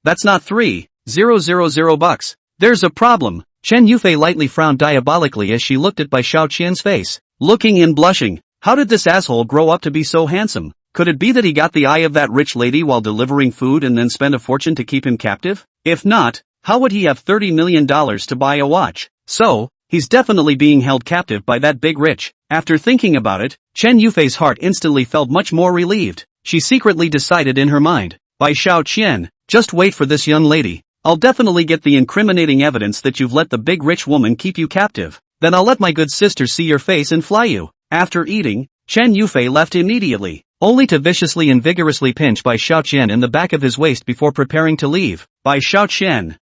That's not $3,000 There's a problem. Chen Yufei lightly frowned diabolically as she looked at Bai Xiaoqian's face. Looking and blushing. How did this asshole grow up to be so handsome? Could it be that he got the eye of that rich lady while delivering food and then spent a fortune to keep him captive? If not, how would he have $30 million to buy a watch? So, he's definitely being held captive by that big rich. After thinking about it, Chen Yufei's heart instantly felt much more relieved. She secretly decided in her mind, Bai Xiaoqian, just wait for this young lady. I'll definitely get the incriminating evidence that you've let the big rich woman keep you captive. Then I'll let my good sister see your face and fly you. After eating, Chen Yufei left immediately, only to viciously and vigorously pinch Bai Xiaoqian in the back of his waist before preparing to leave. Bai Xiaoqian,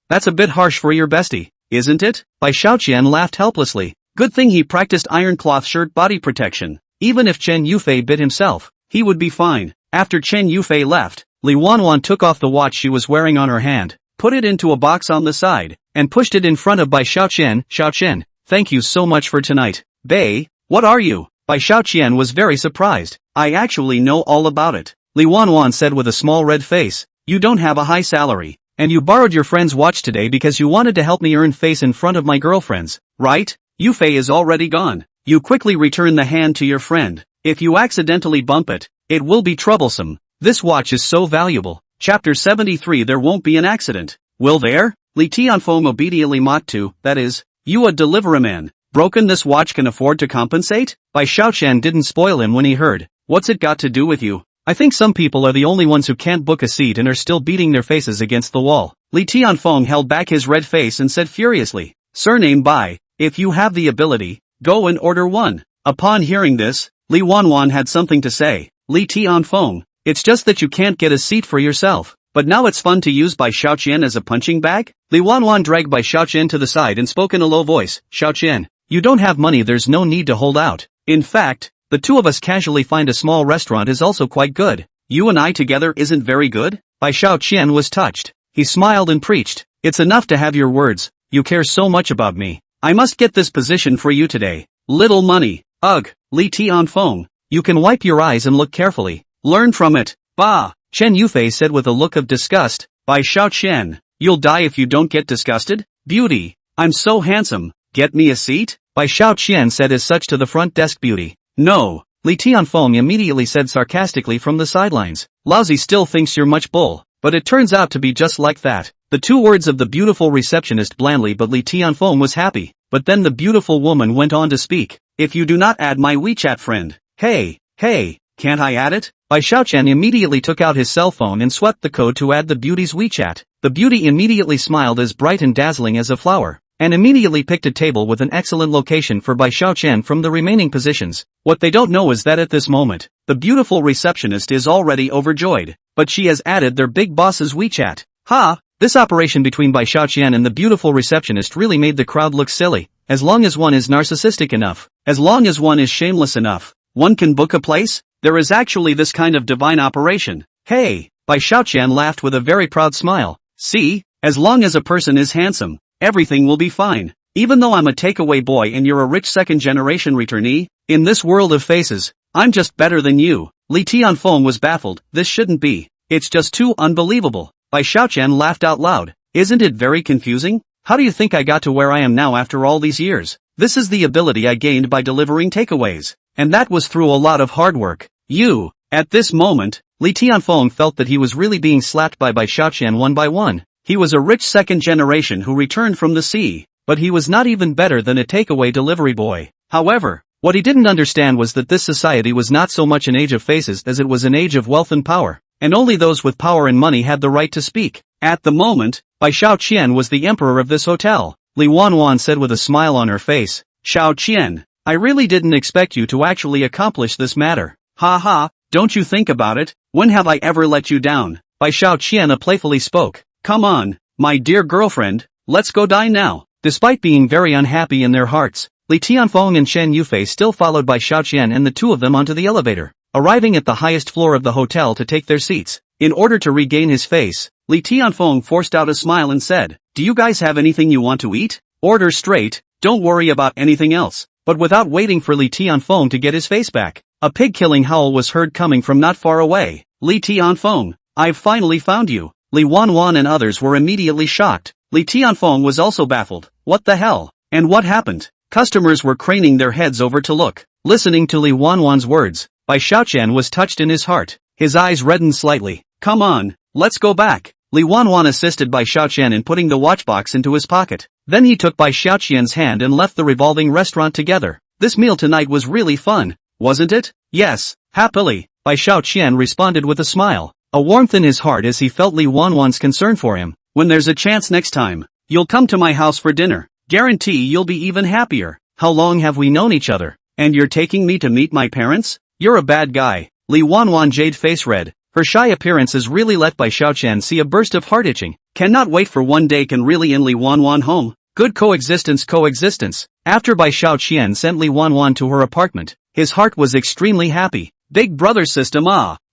that's a bit harsh for your bestie, isn't it? Bai Xiaoqian laughed helplessly. Good thing he practiced iron cloth shirt body protection. Even if Chen Yufei bit himself, he would be fine. After Chen Yufei left, Li Wanwan took off the watch she was wearing on her hand, put it into a box on the side, and pushed it in front of Bai Xiaoqian. Xiaoqian, thank you so much for tonight. Bei, what are you? Bai Xiaoqian was very surprised. I actually know all about it. Li Wanwan said with a small red face. You don't have a high salary, and you borrowed your friend's watch today because you wanted to help me earn face in front of my girlfriends, right? Yufei is already gone. You quickly return the hand to your friend. If you accidentally bump it, it will be troublesome. This watch is so valuable. Chapter 73. There won't be an accident. Will there? Li Tianfeng obediently mocked to, that is, you a deliveryman. Broken this watch can afford to compensate? Bai Xiaoqian didn't spoil him when he heard. What's it got to do with you? I think some people are the only ones who can't book a seat and are still beating their faces against the wall. Li Tianfeng held back his red face and said furiously, Surname Bai, if you have the ability, go and order one. Upon hearing this, Li Wanwan had something to say. Li Tianfeng, it's just that you can't get a seat for yourself. But now it's fun to use Bai Xiaoqian as a punching bag? Li Wanwan dragged Bai Xiaoqian to the side and spoke in a low voice. Xiaoqian, you don't have money, there's no need to hold out. In fact, the two of us casually find a small restaurant is also quite good. You and I together isn't very good? Bai Xiaoqian was touched. He smiled and preached. It's enough to have your words. You care so much about me. I must get this position for you today. Little money. Ugh, Li Tianfeng. You can wipe your eyes and look carefully. Learn from it. Bah! Chen Yufei said with a look of disgust. Bai Xiaoqian, you'll die if you don't get disgusted? Beauty. I'm so handsome. Get me a seat? Bai Xiaoqian said as such to the front desk beauty. No, Li Tianfeng immediately said sarcastically from the sidelines. Lousy still thinks you're much bull, but it turns out to be just like that. The 2 words of the beautiful receptionist blandly, but Li Tianfeng was happy. But then the beautiful woman went on to speak. If you do not add my WeChat friend. Hey, can't I add it? Bai Xiaoqian immediately took out his cell phone and swept the code to add the beauty's WeChat. The beauty immediately smiled as bright and dazzling as a flower, and immediately picked a table with an excellent location for Bai Xiaoqian from the remaining positions. What they don't know is that at this moment, the beautiful receptionist is already overjoyed, but she has added their big boss's WeChat. This operation between Bai Xiaoqian and the beautiful receptionist really made the crowd look silly. As long as one is narcissistic enough, as long as one is shameless enough, one can book a place? There is actually this kind of divine operation. Hey, Bai Xiaoqian laughed with a very proud smile. See, as long as a person is handsome, everything will be fine. Even though I'm a takeaway boy and you're a rich second-generation returnee, in this world of faces, I'm just better than you. Li Tianfeng was baffled. This shouldn't be. It's just too unbelievable. Bai Xiaoqian laughed out loud. Isn't it very confusing? How do you think I got to where I am now after all these years? This is the ability I gained by delivering takeaways. And that was through a lot of hard work. At this moment, Li Tianfeng felt that he was really being slapped by Bai Xiaoqian one by one. He was a rich second generation who returned from the sea, but he was not even better than a takeaway delivery boy. However, what he didn't understand was that this society was not so much an age of faces as it was an age of wealth and power, and only those with power and money had the right to speak. At the moment, Bai Xiaoqian was the emperor of this hotel. Li Wanwan said with a smile on her face, Xiaoqian, I really didn't expect you to actually accomplish this matter. Don't you think about it? When have I ever let you down? Bai Xiaoqian playfully spoke. Come on, my dear girlfriend, let's go dine now. Despite being very unhappy in their hearts, Li Tianfeng and Shen Yufei still followed Bai Xiaoqian and the 2 of them onto the elevator, arriving at the highest floor of the hotel to take their seats. In order to regain his face, Li Tianfeng forced out a smile and said, Do you guys have anything you want to eat? Order straight, don't worry about anything else. But without waiting for Li Tianfeng to get his face back, a pig-killing howl was heard coming from not far away. Li Tianfeng, I've finally found you. Li Wanwan and others were immediately shocked. Li Tianfeng was also baffled. What the hell? And what happened? Customers were craning their heads over to look. Listening to Li Wanwan's words, Bai Xiaoqian was touched in his heart. His eyes reddened slightly. Come on, let's go back. Li Wanwan assisted Bai Xiaoqian in putting the watchbox into his pocket. Then he took Bai Xiaoqian's hand and left the revolving restaurant together. This meal tonight was really fun, wasn't it? Yes, happily, Bai Xiaoqian responded with a smile, a warmth in his heart as he felt Li Wanwan's concern for him. When there's a chance next time, you'll come to my house for dinner. Guarantee you'll be even happier. How long have we known each other? And you're taking me to meet my parents? You're a bad guy. Li Wanwan jade face red. Her shy appearance has really let Bai Xiaoqian see a burst of heart itching. Cannot wait for one day can really in Li Wanwan home. Good coexistence. After Bai Xiaoqian sent Li Wanwan to her apartment, his heart was extremely happy. Big brother system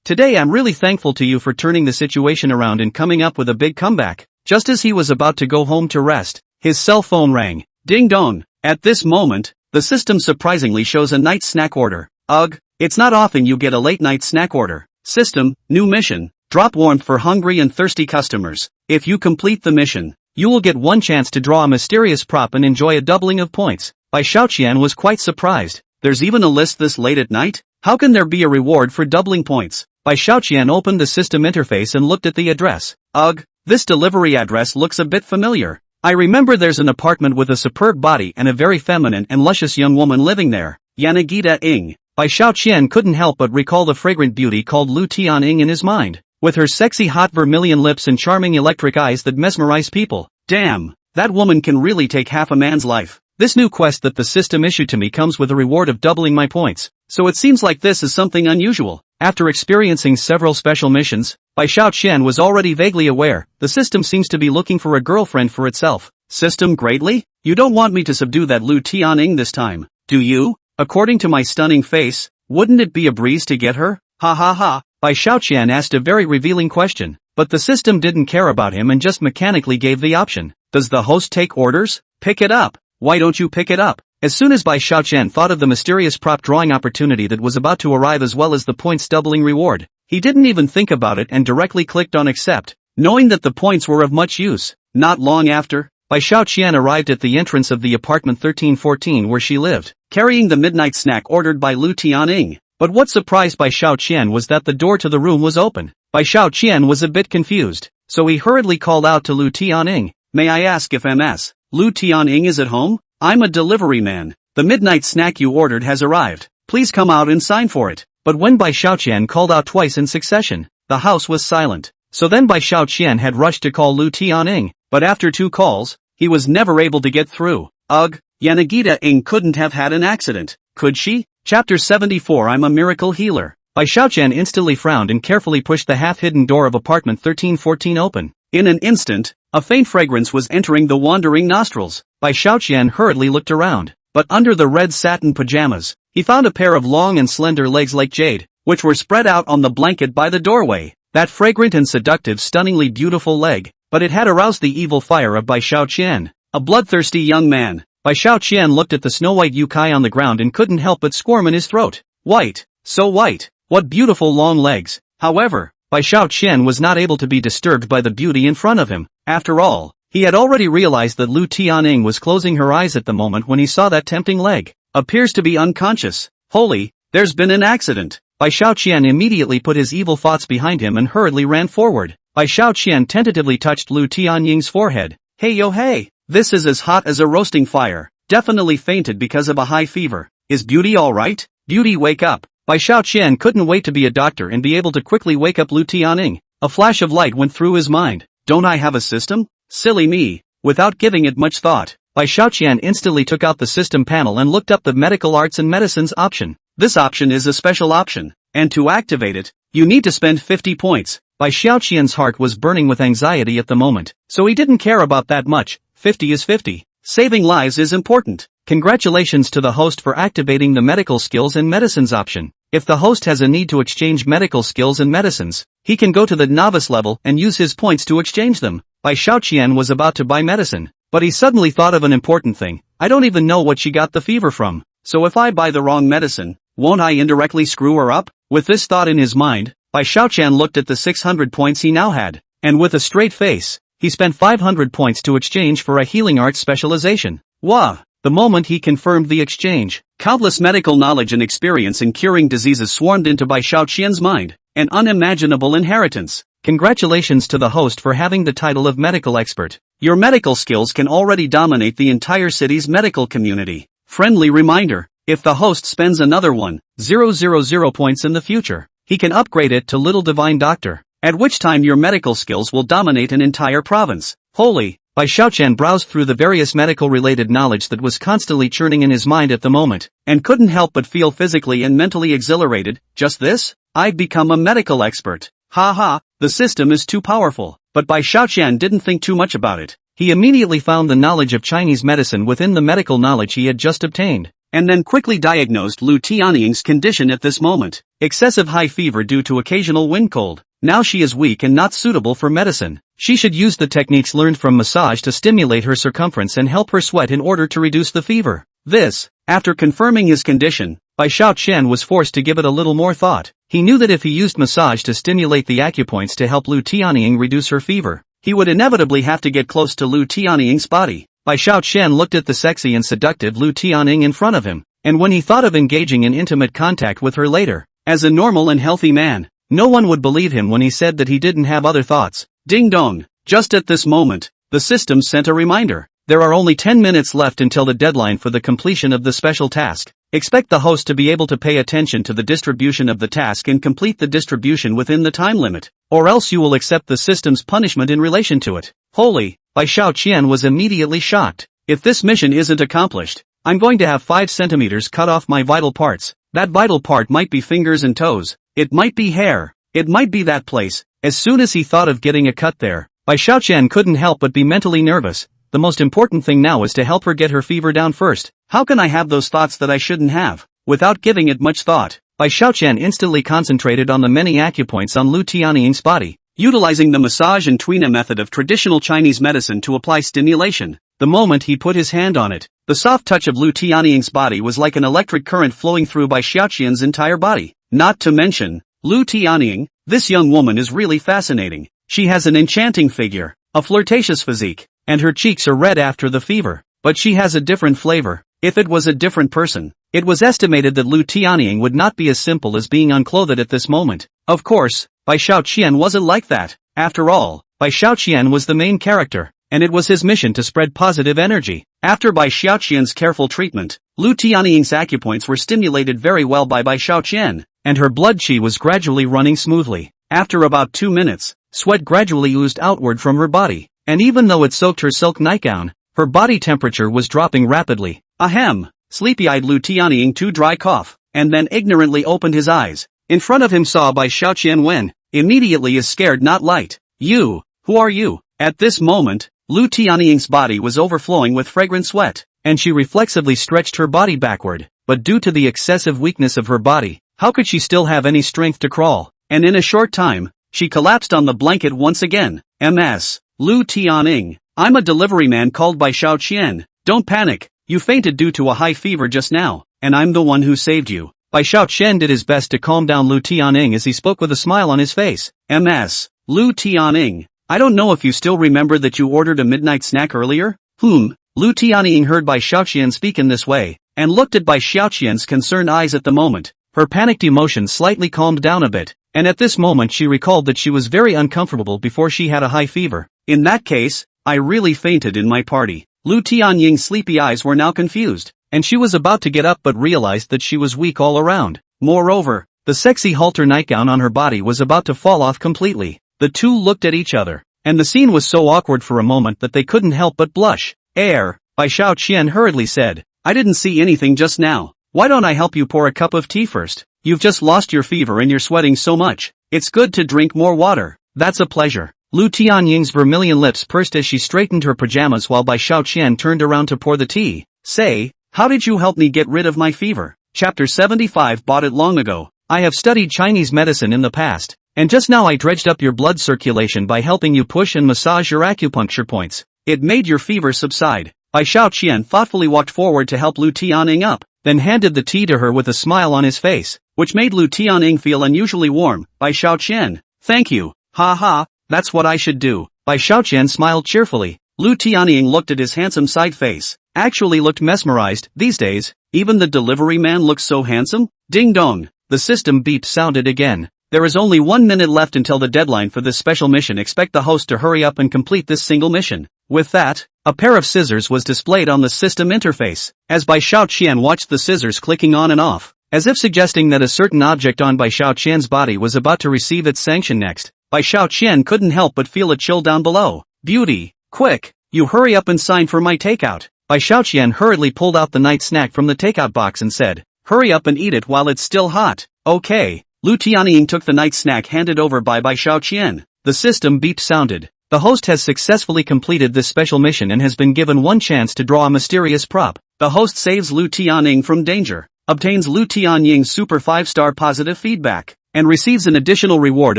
Today I'm really thankful to you for turning the situation around and coming up with a big comeback. Just as he was about to go home to rest, his cell phone rang. Ding dong. At this moment, the system surprisingly shows a night snack order. Ugh, it's not often you get a late night snack order. System, new mission. Drop warmth for hungry and thirsty customers. If you complete the mission, you will get one chance to draw a mysterious prop and enjoy a doubling of points. Bai Xiaoqian was quite surprised. There's even a list this late at night? How can there be a reward for doubling points? Bai Xiaoqian opened the system interface and looked at the address. Ugh, this delivery address looks a bit familiar. I remember there's an apartment with a superb body and a very feminine and luscious young woman living there. Yanagita Ing. Bai Xiaoqian couldn't help but recall the fragrant beauty called Lu Tian-ing in his mind, with her sexy hot vermilion lips and charming electric eyes that mesmerize people. Damn, that woman can really take half a man's life. This new quest that the system issued to me comes with a reward of doubling my points, so it seems like this is something unusual. After experiencing several special missions, Bai Xiaoqian was already vaguely aware, the system seems to be looking for a girlfriend for itself. System greatly? You don't want me to subdue that Lu Tian-ing this time, do you? According to my stunning face, wouldn't it be a breeze to get her? Ha ha ha. Bai Xiaoqian asked a very revealing question, but the system didn't care about him and just mechanically gave the option. Does the host take orders? Pick it up. Why don't you pick it up? As soon as Bai Xiaoqian thought of the mysterious prop drawing opportunity that was about to arrive as well as the points doubling reward, he didn't even think about it and directly clicked on accept, knowing that the points were of much use. Not long after, Bai Xiaoqian arrived at the entrance of the apartment 1314 where she lived, carrying the midnight snack ordered by Lu Tian-ing. But what surprised Bai Xiaoqian was that the door to the room was open. Bai Xiaoqian was a bit confused, so he hurriedly called out to Lu Tianying, "May I ask if Ms. Lu Tianying is at home? I'm a delivery man. The midnight snack you ordered has arrived. Please come out and sign for it." But when Bai Xiaoqian called out twice in succession, the house was silent. So then Bai Xiaoqian had rushed to call Lu Tianying, but after 2 calls, he was never able to get through. Ugh, Yanagita Ing couldn't have had an accident, could she? Chapter 74 I'm a miracle healer. Bai Xiaoqian instantly frowned and carefully pushed the half-hidden door of apartment 1314 open. In an instant, a faint fragrance was entering the wandering nostrils. Bai Xiaoqian hurriedly looked around, but under the red satin pajamas, he found a pair of long and slender legs like jade, which were spread out on the blanket by the doorway. That fragrant and seductive, stunningly beautiful leg, but it had aroused the evil fire of Bai Xiaoqian, a bloodthirsty young man. Bai Xiaoqian looked at the snow-white yukai on the ground and couldn't help but squirm in his throat. White, so white, what beautiful long legs. However, Bai Xiaoqian was not able to be disturbed by the beauty in front of him. After all, he had already realized that Lu Tianying was closing her eyes at the moment when he saw that tempting leg. Appears to be unconscious. Holy, there's been an accident. Bai Xiaoqian immediately put his evil thoughts behind him and hurriedly ran forward. Bai Xiaoqian tentatively touched Lu Tianying's forehead. Hey yo hey, this is as hot as a roasting fire. Definitely fainted because of a high fever. Is Beauty alright? Beauty, wake up. Bai Xiaoqian couldn't wait to be a doctor and be able to quickly wake up Lu Tianying. A flash of light went through his mind. Don't I have a system? Silly me. Without giving it much thought, Bai Xiaoqian instantly took out the system panel and looked up the medical arts and medicines option. This option is a special option, and to activate it, you need to spend 50 points. Bai Xiaoqian's heart was burning with anxiety at the moment, so he didn't care about that much. 50 is 50. Saving lives is important. Congratulations to the host for activating the medical skills and medicines option. If the host has a need to exchange medical skills and medicines, he can go to the novice level and use his points to exchange them. Bai Xiaoqian was about to buy medicine, but he suddenly thought of an important thing. I don't even know what she got the fever from, so if I buy the wrong medicine, won't I indirectly screw her up? With this thought in his mind, Bai Xiaoqian looked at the 600 points he now had, and with a straight face, he spent 500 points to exchange for a healing arts specialization. Wah! The moment he confirmed the exchange, countless medical knowledge and experience in curing diseases swarmed into Bai Xiaoqian's mind, an unimaginable inheritance. Congratulations to the host for having the title of medical expert. Your medical skills can already dominate the entire city's medical community. Friendly reminder, if the host spends another 1,000 points in the future, he can upgrade it to Little Divine Doctor, at which time your medical skills will dominate an entire province. Holy! Bai Xiaoqian browsed through the various medical-related knowledge that was constantly churning in his mind at the moment, and couldn't help but feel physically and mentally exhilarated. Just this? I've become a medical expert. Ha ha, the system is too powerful. But Bai Xiaoqian didn't think too much about it. He immediately found the knowledge of Chinese medicine within the medical knowledge he had just obtained, and then quickly diagnosed Lu Tianying's condition at this moment. Excessive high fever due to occasional wind cold. Now she is weak and not suitable for medicine. She should use the techniques learned from massage to stimulate her circumference and help her sweat in order to reduce the fever. This, after confirming his condition, Bai Xiaoqian was forced to give it a little more thought. He knew that if he used massage to stimulate the acupoints to help Lu Tianying reduce her fever, he would inevitably have to get close to Lu Tianying's body. Bai Xiaoqian looked at the sexy and seductive Lu Tianying in front of him, and when he thought of engaging in intimate contact with her later, as a normal and healthy man, no one would believe him when he said that he didn't have other thoughts. Ding dong! Just at this moment, the system sent a reminder. There are only 10 minutes left until the deadline for the completion of the special task. Expect the host to be able to pay attention to the distribution of the task and complete the distribution within the time limit, or else you will accept the system's punishment in relation to it. Holy! Bai Xiaoqian was immediately shocked. If this mission isn't accomplished, I'm going to have 5 centimeters cut off my vital parts. That vital part might be fingers and toes. It might be hair. It might be that place. As soon as he thought of getting a cut there, Bai Xiaoqian couldn't help but be mentally nervous. The most important thing now is to help her get her fever down first. How can I have those thoughts that I shouldn't have? Without giving it much thought, Bai Xiaoqian instantly concentrated on the many acupoints on Lu Tianying's body, utilizing the massage and tuina method of traditional Chinese medicine to apply stimulation. The moment he put his hand on it, the soft touch of Lu Tianying's body was like an electric current flowing through Bai Xiaoqian's entire body. Not to mention, Lu Tianying, this young woman is really fascinating. She has an enchanting figure, a flirtatious physique, and her cheeks are red after the fever. But she has a different flavor. If it was a different person, it was estimated that Lu Tianying would not be as simple as being unclothed at this moment. Of course, Bai Xiaoqian wasn't like that. After all, Bai Xiaoqian was the main character, and it was his mission to spread positive energy. After Bai Xiaoqian's careful treatment, Lu Tianying's acupoints were stimulated very well by Bai Xiaoqian, and her blood qi was gradually running smoothly. After about 2 minutes, sweat gradually oozed outward from her body, and even though it soaked her silk nightgown, her body temperature was dropping rapidly. Ahem! Sleepy-eyed Lu Tianying too dry cough, and then ignorantly opened his eyes. In front of him saw Bai Xiaoqian Wen, immediately is scared not light. You, who are you? At this moment, Lu Tianying's body was overflowing with fragrant sweat, and she reflexively stretched her body backward, but due to the excessive weakness of her body, how could she still have any strength to crawl? And in a short time, she collapsed on the blanket once again. MS. Lu Tianying, I'm a delivery man called Bai Xiaoqian. Don't panic, you fainted due to a high fever just now, and I'm the one who saved you. Bai Xiaoqian did his best to calm down Lu Tianying as he spoke with a smile on his face. MS. Lu Tianying, I don't know if you still remember that you ordered a midnight snack earlier? Lu Tianying heard Bai Xiaoqian speak in this way, and looked at Bai Xiaoqian's concerned eyes at the moment. Her panicked emotions slightly calmed down a bit, and at this moment she recalled that she was very uncomfortable before she had a high fever. In that case, I really fainted in my party. Lu Tianying's sleepy eyes were now confused, and she was about to get up but realized that she was weak all around. Moreover, the sexy halter nightgown on her body was about to fall off completely. The two looked at each other, and the scene was so awkward for a moment that they couldn't help but blush. Bai Xiaoqian hurriedly said, I didn't see anything just now. Why don't I help you pour a cup of tea first? You've just lost your fever and you're sweating so much. It's good to drink more water. That's a pleasure. Lu Tianying's vermilion lips pursed as she straightened her pajamas while Bai Xiaoqian turned around to pour the tea. Say, how did you help me get rid of my fever? Chapter 75 Bought it long ago. I have studied Chinese medicine in the past, and just now I dredged up your blood circulation by helping you push and massage your acupuncture points. It made your fever subside. Bai Xiaoqian thoughtfully walked forward to help Lu Tianying up, then handed the tea to her with a smile on his face, which made Lu Tianying feel unusually warm. Bai Xiaoqian, thank you. Ha ha, that's what I should do. Bai Xiaoqian smiled cheerfully. Lu Tianying looked at his handsome side face, actually looked mesmerized. These days, even the delivery man looks so handsome. Ding dong, the system beep sounded again. There is only 1 minute left until the deadline for this special mission. Expect the host to hurry up and complete this single mission. With that, a pair of scissors was displayed on the system interface. As Bai Xiaoqian watched the scissors clicking on and off, as if suggesting that a certain object on Bai Xiaoqian's body was about to receive its sanction next, Bai Xiaoqian couldn't help but feel a chill down below. Beauty, quick, you hurry up and sign for my takeout. Bai Xiaoqian hurriedly pulled out the night snack from the takeout box and said, hurry up and eat it while it's still hot. Okay. Lu Tianying took the night snack handed over by Bai Xiaoqian. The system beep sounded. The host has successfully completed this special mission and has been given one chance to draw a mysterious prop. The host saves Lu Tianying from danger, obtains Lu Tianying's super 5-star positive feedback, and receives an additional reward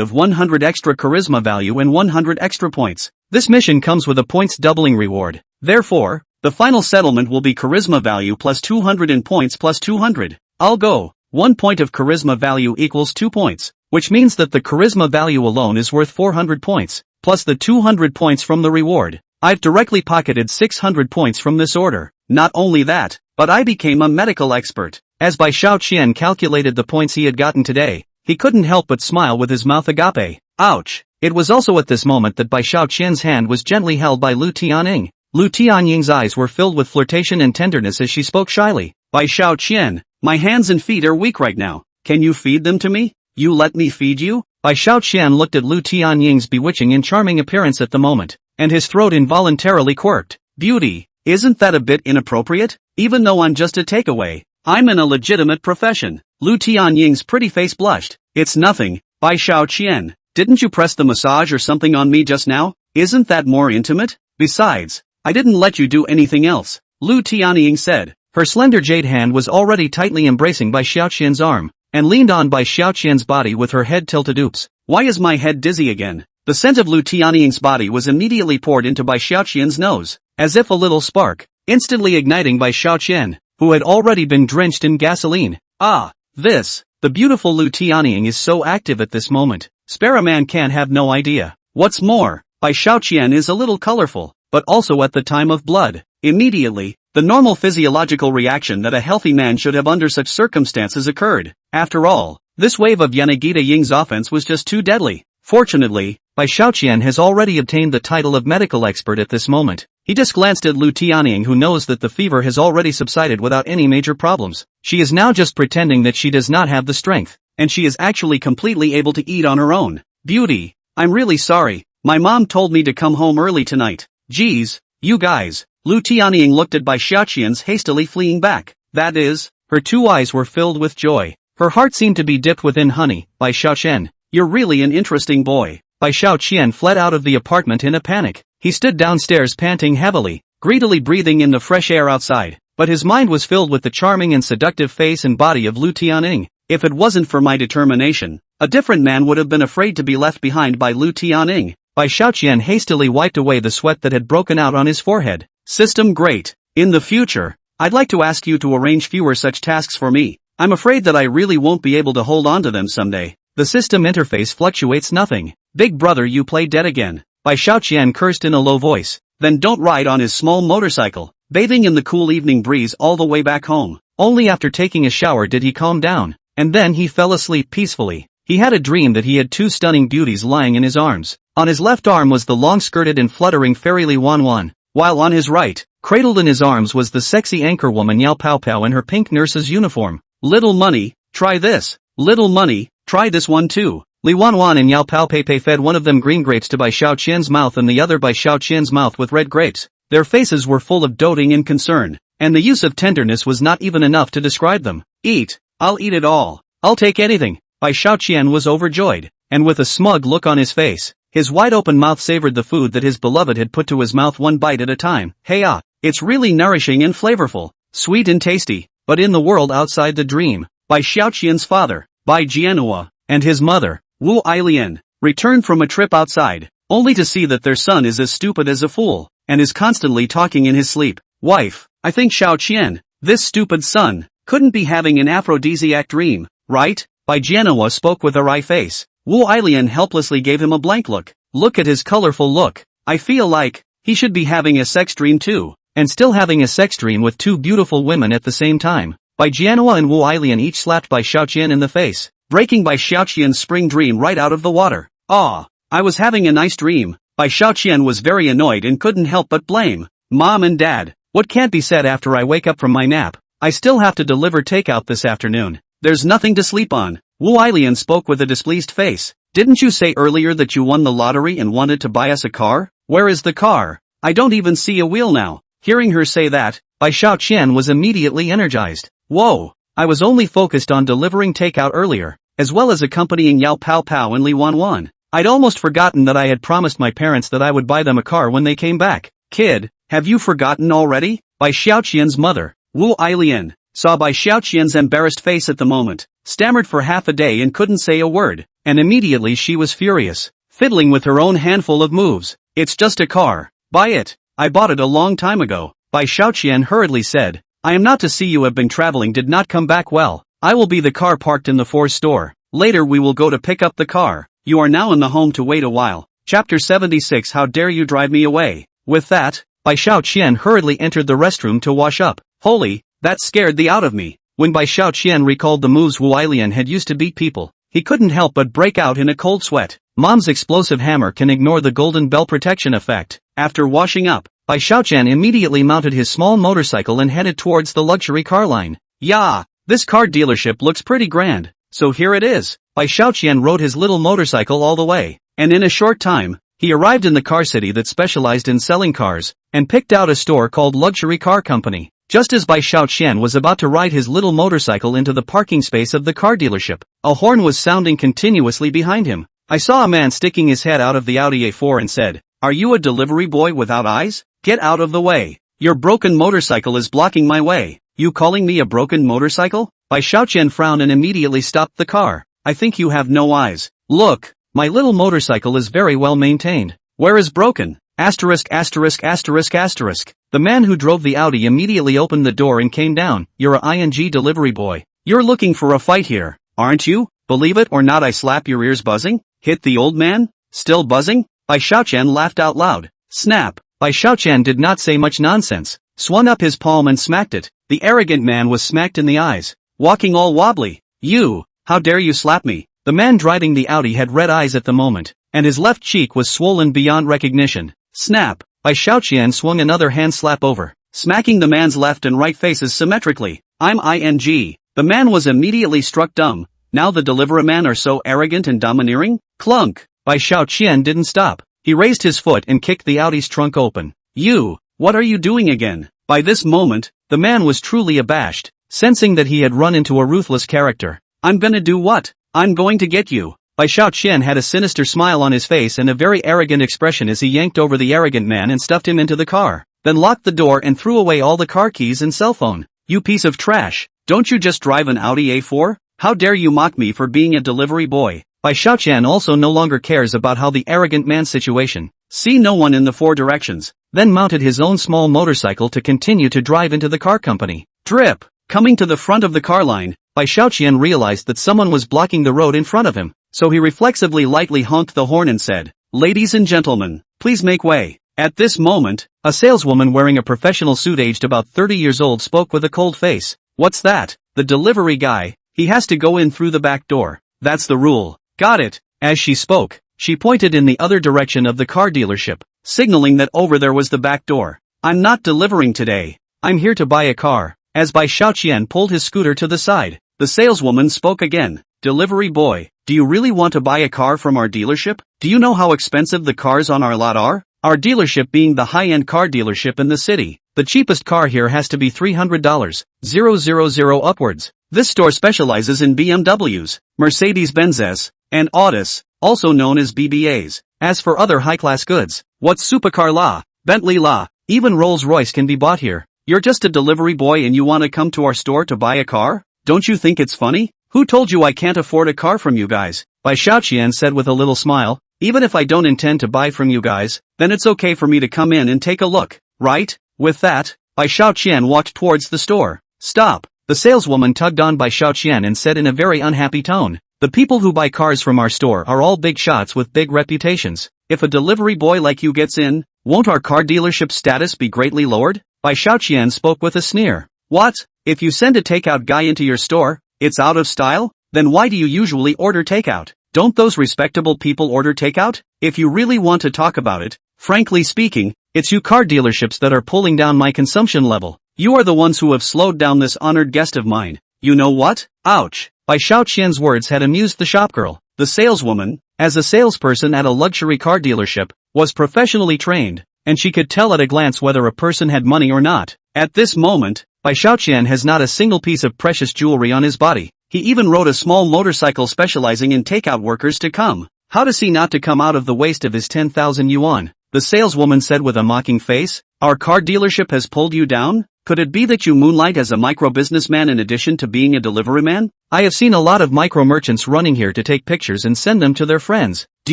of 100 extra charisma value and 100 extra points. This mission comes with a points doubling reward. Therefore, the final settlement will be charisma value plus 200 and points plus 200. I'll go. 1 point of charisma value equals 2 points, which means that the charisma value alone is worth 400 points, plus the 200 points from the reward. I've directly pocketed 600 points from this order. Not only that, but I became a medical expert. As Bai Xiaoqian calculated the points he had gotten today, he couldn't help but smile with his mouth agape. Ouch! It was also at this moment that Bai Xiaoqian's hand was gently held by Lu Tianying. Lu Tianying's eyes were filled with flirtation and tenderness as she spoke shyly. Bai Xiaoqian, my hands and feet are weak right now. Can you feed them to me? You let me feed you? Bai Xiaoqian looked at Lu Tianying's bewitching and charming appearance at the moment, and his throat involuntarily quirked. Beauty, isn't that a bit inappropriate? Even though I'm just a takeaway, I'm in a legitimate profession. Lu Tianying's pretty face blushed. It's nothing, Bai Xiaoqian. Didn't you press the massage or something on me just now? Isn't that more intimate? Besides, I didn't let you do anything else, Lu Tianying said. Her slender jade hand was already tightly embracing Bai Xiaoqian's arm, and leaned on Bai Xiaoqian's body with her head tilted. Oops, why is my head dizzy again? The scent of Lu Tianying's body was immediately poured into Bai Xiaoqian's nose, as if a little spark, instantly igniting Bai Xiaoqian, who had already been drenched in gasoline. Ah, the beautiful Lu Tianying is so active at this moment, Sparrowman can have no idea. What's more, Bai Xiaoqian is a little colorful, but also at the time of blood. Immediately, the normal physiological reaction that a healthy man should have under such circumstances occurred. After all, this wave of Yanagita Ying's offense was just too deadly. Fortunately, Bai Xiaoqian has already obtained the title of medical expert at this moment. He just glanced at Lu Tianying, who knows that the fever has already subsided without any major problems. She is now just pretending that she does not have the strength, and she is actually completely able to eat on her own. Beauty, I'm really sorry. My mom told me to come home early tonight. Geez, you guys. Lu Tianying looked at Bai Xiaoqian's hastily fleeing back. That is, her two eyes were filled with joy. Her heart seemed to be dipped within honey. Bai Xiaoqian, you're really an interesting boy. Bai Xiaoqian fled out of the apartment in a panic. He stood downstairs panting heavily, greedily breathing in the fresh air outside, but his mind was filled with the charming and seductive face and body of Lu Tianying. If it wasn't for my determination, a different man would have been afraid to be left behind by Lu Tianying. Bai Xiaoqian hastily wiped away the sweat that had broken out on his forehead. System great. In the future, I'd like to ask you to arrange fewer such tasks for me. I'm afraid that I really won't be able to hold on to them someday. The system interface fluctuates nothing. Big brother, you play dead again. Bai Xiaoqian cursed in a low voice. Then don't ride on his small motorcycle, bathing in the cool evening breeze all the way back home. Only after taking a shower did he calm down, and then he fell asleep peacefully. He had a dream that he had two stunning beauties lying in his arms. On his left arm was the long-skirted and fluttering fairy Li Wanwan, while on his right, cradled in his arms, was the sexy anchor woman Yao Pao Pao in her pink nurse's uniform. Little money, try this. Little money, try this one too. Li Wanwan and Yao Pao Pei fed one of them green grapes to Bai Xiaoqian's mouth and the other Bai Xiaoqian's mouth with red grapes. Their faces were full of doting and concern, and the use of tenderness was not even enough to describe them. Eat, I'll eat it all. I'll take anything. Bai Xiaoqian was overjoyed, and with a smug look on his face, his wide-open mouth savored the food that his beloved had put to his mouth one bite at a time. Hey it's really nourishing and flavorful, sweet and tasty. But in the world outside the dream, Bai Xiaoqian's father, Bai Jianhua, and his mother, Wu Ailian, returned from a trip outside, only to see that their son is as stupid as a fool, and is constantly talking in his sleep. Wife, I think Xiaoqian, this stupid son, couldn't be having an aphrodisiac dream, right? Bai Jianhua spoke with a wry face. Wu Ailian helplessly gave him a blank look. Look at his colorful look. I feel like he should be having a sex dream too, and still having a sex dream with two beautiful women at the same time. Bai Jianhua and Wu Ailian each slapped Bai Xiaoqian in the face, breaking Bai Xiaoqian's spring dream right out of the water. I was having a nice dream. Bai Xiaoqian was very annoyed and couldn't help but blame Mom and Dad. What can't be said after I wake up from my nap? I still have to deliver takeout this afternoon. There's nothing to sleep on. Wu Ailian spoke with a displeased face. Didn't you say earlier that you won the lottery and wanted to buy us a car? Where is the car? I don't even see a wheel now. Hearing her say that, Bai Xiaoqian was immediately energized. Whoa, I was only focused on delivering takeout earlier, as well as accompanying Yao Pao Pao and Li Wanwan. I'd almost forgotten that I had promised my parents that I would buy them a car when they came back. Kid, have you forgotten already? Bai Xiaoqian's mother, Wu Ailian, saw Bai Xiaoqian's embarrassed face at the moment, stammered for half a day and couldn't say a word, and immediately she was furious, fiddling with her own handful of moves. It's just a car. Buy it. I bought it a long time ago. Bai Xiaoqian hurriedly said. I am not to see you have been traveling, did not come back well. I will be the car parked in the Force store. Later we will go to pick up the car. You are now in the home to wait a while. Chapter 76. How dare you drive me away? With that, Bai Xiaoqian hurriedly entered the restroom to wash up. Holy, that scared the out of me. When Bai Xiaoqian recalled the moves Wu Ailian had used to beat people, he couldn't help but break out in a cold sweat. Mom's explosive hammer can ignore the golden bell protection effect. After washing up, Bai Xiaoqian immediately mounted his small motorcycle and headed towards the luxury car line. Yeah, this car dealership looks pretty grand, so here it is. Bai Xiaoqian rode his little motorcycle all the way, and in a short time, he arrived in the car city that specialized in selling cars, and picked out a store called Luxury Car Company. Just as Bai Xiaoqian was about to ride his little motorcycle into the parking space of the car dealership, a horn was sounding continuously behind him. I saw a man sticking his head out of the Audi A4 and said, "Are you a delivery boy without eyes? Get out of the way. Your broken motorcycle is blocking my way." You calling me a broken motorcycle? Bai Xiaoqian frowned and immediately stopped the car. I think you have no eyes. Look, my little motorcycle is very well maintained. Where is broken? Asterisk asterisk asterisk asterisk. The man who drove the Audi immediately opened the door and came down. You're a ING delivery boy. You're looking for a fight here, aren't you? Believe it or not, I slap your ears buzzing. Hit the old man? Still buzzing? Bai Xiaoqian laughed out loud. Snap. Bai Xiaoqian did not say much nonsense. swung up his palm and smacked it. The arrogant man was smacked in the eyes, walking all wobbly. You, how dare you slap me? The man driving the Audi had red eyes at the moment, and his left cheek was swollen beyond recognition. Snap! Bai Xiaoqian swung another hand slap over, smacking the man's left and right faces symmetrically. I'm ing. The man was immediately struck dumb. Now the delivery men are so arrogant and domineering? Clunk! Bai Xiaoqian didn't stop. He raised his foot and kicked the Audi's trunk open. You! What are you doing again? By this moment, the man was truly abashed, sensing that he had run into a ruthless character. I'm gonna do what? I'm going to get you. Bai Xiaoqian had a sinister smile on his face and a very arrogant expression as he yanked over the arrogant man and stuffed him into the car, then locked the door and threw away all the car keys and cell phone. You piece of trash! Don't you just drive an Audi A4? How dare you mock me for being a delivery boy? Bai Xiaoqian also no longer cares about how the arrogant man's situation. See no one in the four directions, then mounted his own small motorcycle to continue to drive into the car company. Drip! Coming to the front of the car line, Bai Xiaoqian realized that someone was blocking the road in front of him, so he reflexively lightly honked the horn and said, "Ladies and gentlemen, please make way." At this moment, a saleswoman wearing a professional suit aged about 30 years old spoke with a cold face. What's that? The delivery guy, he has to go in through the back door. That's the rule. Got it. As she spoke, she pointed in the other direction of the car dealership, signaling that over there was the back door. I'm not delivering today. I'm here to buy a car. As Bai Xiaoqian pulled his scooter to the side, the saleswoman spoke again. Delivery boy, do you really want to buy a car from our dealership? Do you know how expensive the cars on our lot are? Our dealership being the high-end car dealership in the city, the cheapest car here has to be $300,000 upwards. This store specializes in BMWs, Mercedes-Benzes, and Audis, also known as BBAs. As for other high-class goods, what's supercar la, Bentley la, even Rolls-Royce can be bought here. You're just a delivery boy and you want to come to our store to buy a car? Don't you think it's funny? Who told you I can't afford a car from you guys? Bai Xiaoqian said with a little smile. Even if I don't intend to buy from you guys, then it's okay for me to come in and take a look, right? With that, Bai Xiaoqian walked towards the store. Stop! The saleswoman tugged on Bai Xiaoqian and said in a very unhappy tone. The people who buy cars from our store are all big shots with big reputations. If a delivery boy like you gets in, won't our car dealership status be greatly lowered? Bai Xiaoqian spoke with a sneer. What? If you send a takeout guy into your store, it's out of style? Then why do you usually order takeout? Don't those respectable people order takeout? If you really want to talk about it, frankly speaking, it's you car dealerships that are pulling down my consumption level. You are the ones who have slowed down this honored guest of mine. You know what? Ouch! Bai Xiaoqian's words had amused the shopgirl. The saleswoman, as a salesperson at a luxury car dealership, was professionally trained, and she could tell at a glance whether a person had money or not. At this moment, Bai Xiaoqian has not a single piece of precious jewelry on his body. He even rode a small motorcycle specializing in takeout workers to come. How does he not to come out of the waist of his 10,000 yuan? The saleswoman said with a mocking face. Our car dealership has pulled you down? Could it be that you moonlight as a micro-businessman in addition to being a delivery man? I have seen a lot of micro-merchants running here to take pictures and send them to their friends. Do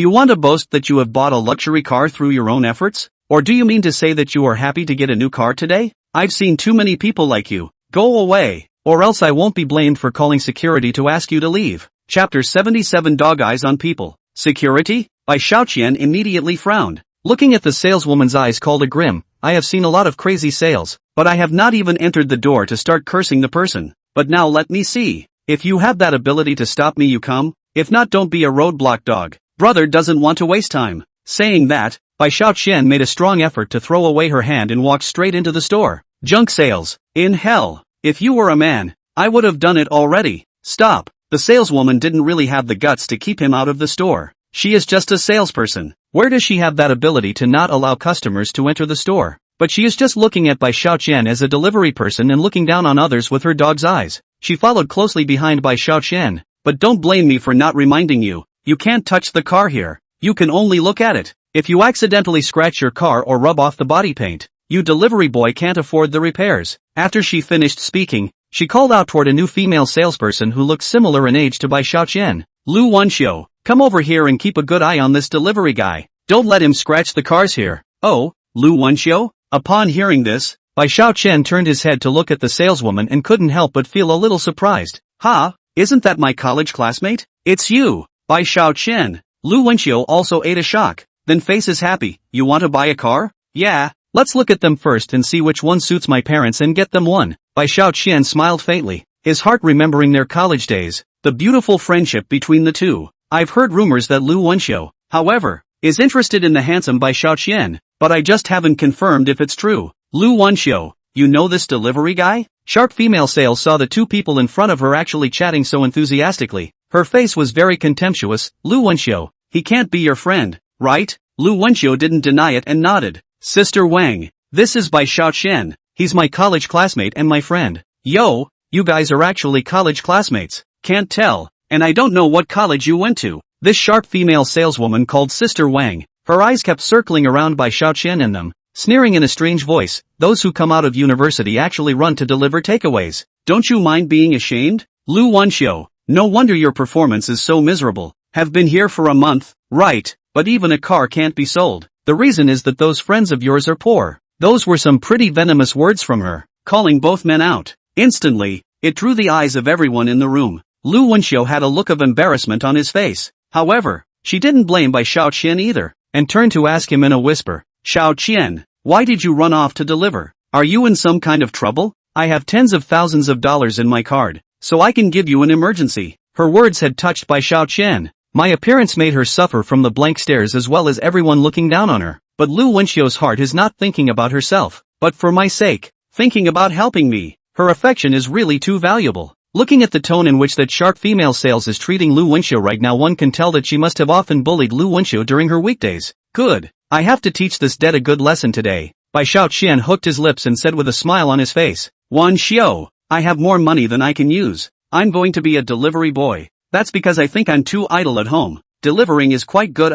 you want to boast that you have bought a luxury car through your own efforts? Or do you mean to say that you are happy to get a new car today? I've seen too many people like you. Go away, or else I won't be blamed for calling security to ask you to leave. Chapter 77 Dog Eyes on People. Security? Bai Xiaoqian immediately frowned. Looking at the saleswoman's eyes called a grim. I have seen a lot of crazy sales, but I have not even entered the door to start cursing the person. But now let me see. If you have that ability to stop me, you come. If not, don't be a roadblock dog. Brother doesn't want to waste time. Saying that, Bai Xiaoqian made a strong effort to throw away her hand and walked straight into the store. Junk sales. In hell. If you were a man, I would have done it already. Stop. The saleswoman didn't really have the guts to keep him out of the store. She is just a salesperson. Where does she have that ability to not allow customers to enter the store? But she is just looking at Bai Xiaoqian as a delivery person and looking down on others with her dog's eyes. She followed closely behind Bai Xiaoqian. But don't blame me for not reminding you. You can't touch the car here. You can only look at it. If you accidentally scratch your car or rub off the body paint, you delivery boy can't afford the repairs. After she finished speaking, she called out toward a new female salesperson who looked similar in age to Bai Xiaoqian. Lu Wenxiu, come over here and keep a good eye on this delivery guy. Don't let him scratch the cars here. Oh, Lu Wenxiu? Upon hearing this, Bai Xiaoqian turned his head to look at the saleswoman and couldn't help but feel a little surprised. Ha, isn't that my college classmate? It's you, Bai Xiaoqian. Lu Wenxiu also ate a shock, then faces happy. You want to buy a car? Yeah, Let's look at them first and see which one suits my parents and get them one. Bai Xiaoqian smiled faintly, his heart remembering their college days, the beautiful friendship between the two. I've heard rumors that Lu Wenxiu, however, is interested in the handsome Bai Xiaoqian, but I just haven't confirmed if it's true. Lu Wenxiu, you know this delivery guy? Sharp female sales saw the two people in front of her actually chatting so enthusiastically. Her face was very contemptuous. Lu Wenxiu, he can't be your friend, right? Lu Wenxiu didn't deny it and nodded. Sister Wang, this is Bai Xiaoqian, he's my college classmate and my friend. Yo, you guys are actually college classmates. Can't tell, and I don't know what college you went to. This sharp female saleswoman called Sister Wang, her eyes kept circling around Bai Xiaoqian in them, sneering in a strange voice. Those who come out of university actually run to deliver takeaways. Don't you mind being ashamed? Lu Wenxiu, no wonder your performance is so miserable. Have been here for a month, right, but even a car can't be sold. The reason is that those friends of yours are poor. Those were some pretty venomous words from her, calling both men out. Instantly, it drew the eyes of everyone in the room. Lu Wenxiu had a look of embarrassment on his face. However, she didn't blame Bai Xiaoqian either, and turned to ask him in a whisper, Xiaoqian, why did you run off to deliver? Are you in some kind of trouble? I have tens of thousands of dollars in my card, so I can give you an emergency. Her words had touched Bai Xiaoqian. My appearance made her suffer from the blank stares as well as everyone looking down on her. But Lu Wenxiu's heart is not thinking about herself, but for my sake, thinking about helping me. Her affection is really too valuable. Looking at the tone in which that sharp female sales is treating Lu Wenxiu right now, one can tell that she must have often bullied Lu Wenxiu during her weekdays. Good. I have to teach this dead a good lesson today. Bai Xiaoqian hooked his lips and said with a smile on his face, Wenxiu, I have more money than I can use. I'm going to be a delivery boy. That's because I think I'm too idle at home. Delivering is quite good.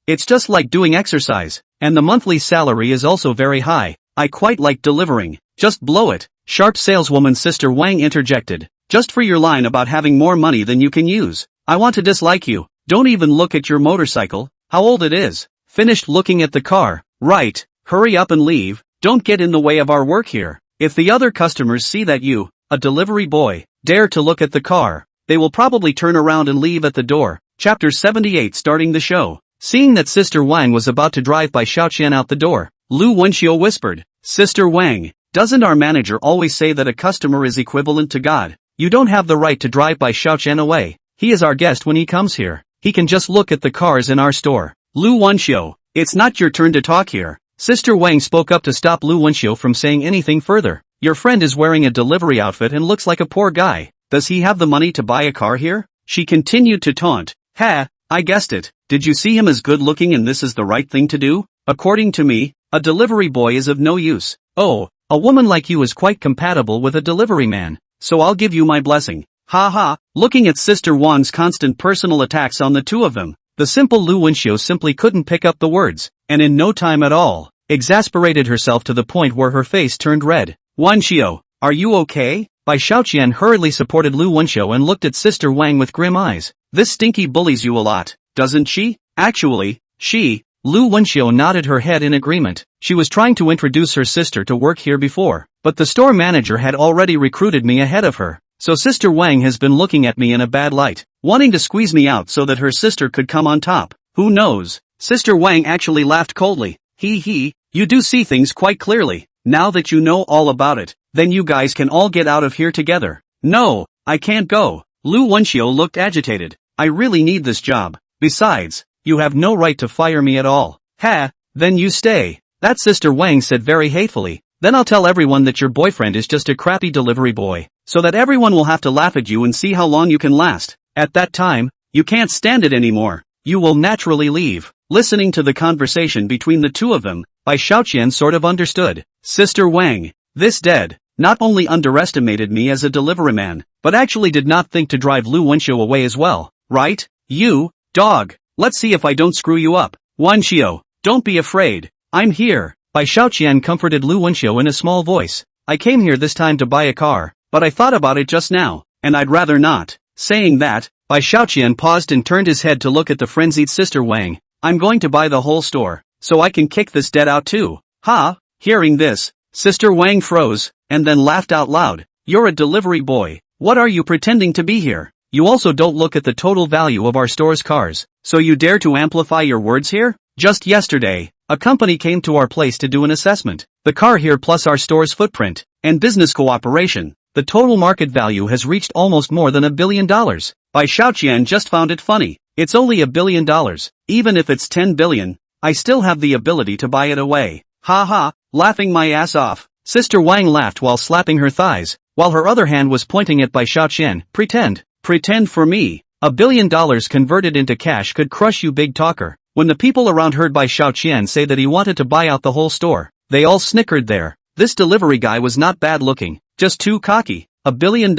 It's just like doing exercise, and the monthly salary is also very high. I quite like delivering. Just blow it. Sharp saleswoman Sister Wang interjected. Just for your line about having more money than you can use. I want to dislike you. Don't even look at your motorcycle, how old it is. Finished looking at the car. Right, hurry up and leave. Don't get in the way of our work here. If the other customers see that you, a delivery boy, dare to look at the car, they will probably turn around and leave at the door. Chapter 78 starting the show. Seeing that Sister Wang was about to drive Bai Xiaoqian out the door, Lu Wenxiu whispered, Sister Wang, doesn't our manager always say that a customer is equivalent to God? You don't have the right to drive Bai Xiaoqian away. He is our guest when he comes here. He can just look at the cars in our store. Lu Wenxiu, it's not your turn to talk here. Sister Wang spoke up to stop Lu Wenxiu from saying anything further. Your friend is wearing a delivery outfit and looks like a poor guy. Does he have the money to buy a car here? She continued to taunt. Ha, I guessed it. Did you see him as good looking and this is the right thing to do? According to me, a delivery boy is of no use. Oh, a woman like you is quite compatible with a delivery man. So I'll give you my blessing. Ha ha. Looking at Sister Wang's constant personal attacks on the two of them, the simple Lu Wenxiu simply couldn't pick up the words, and in no time at all, exasperated herself to the point where her face turned red. Wenxiu, are you okay? Bai Xiaoqian hurriedly supported Lu Wenxiu and looked at Sister Wang with grim eyes. This stinky bullies you a lot, doesn't she? Actually, Lu Wenxiu nodded her head in agreement. She was trying to introduce her sister to work here before, but the store manager had already recruited me ahead of her. So Sister Wang has been looking at me in a bad light, wanting to squeeze me out so that her sister could come on top. Who knows? Sister Wang actually laughed coldly. He, you do see things quite clearly. Now that you know all about it, then you guys can all get out of here together. No, I can't go. Lu Wenxiu looked agitated. I really need this job. Besides, you have no right to fire me at all. Ha, then you stay. That Sister Wang said very hatefully. Then I'll tell everyone that your boyfriend is just a crappy delivery boy, so that everyone will have to laugh at you and see how long you can last. At that time, you can't stand it anymore. You will naturally leave. Listening to the conversation between the two of them, Bai Xiaoqian sort of understood. Sister Wang, this dead, not only underestimated me as a delivery man, but actually did not think to drive Lu Wenxiu away as well, right? You, dog, let's see if I don't screw you up. Wenxiu, don't be afraid. I'm here. Bai Xiaoqian comforted Lu Wenxiu in a small voice. I came here this time to buy a car, but I thought about it just now, and I'd rather not. Saying that, Bai Xiaoqian paused and turned his head to look at the frenzied Sister Wang. I'm going to buy the whole store, so I can kick this dead out too. Ha! Hearing this, Sister Wang froze, and then laughed out loud. You're a delivery boy. What are you pretending to be here? You also don't look at the total value of our store's cars, so you dare to amplify your words here? Just yesterday, A company came to our place to do an assessment. The car here plus our store's footprint and business cooperation. The total market value has reached almost more than $1 billion. Bai Xiaoqian just found it funny. It's only $1 billion. Even if it's 10 billion, I still have the ability to buy it away. Ha ha, laughing my ass off. Sister Wang laughed while slapping her thighs, while her other hand was pointing at Bai Xiaoqian. Pretend for me. $1 billion converted into cash could crush you, big talker. When the people around heard Bai Xiaoqian say that he wanted to buy out the whole store, they all snickered there. This delivery guy was not bad looking, just too cocky. $1 billion.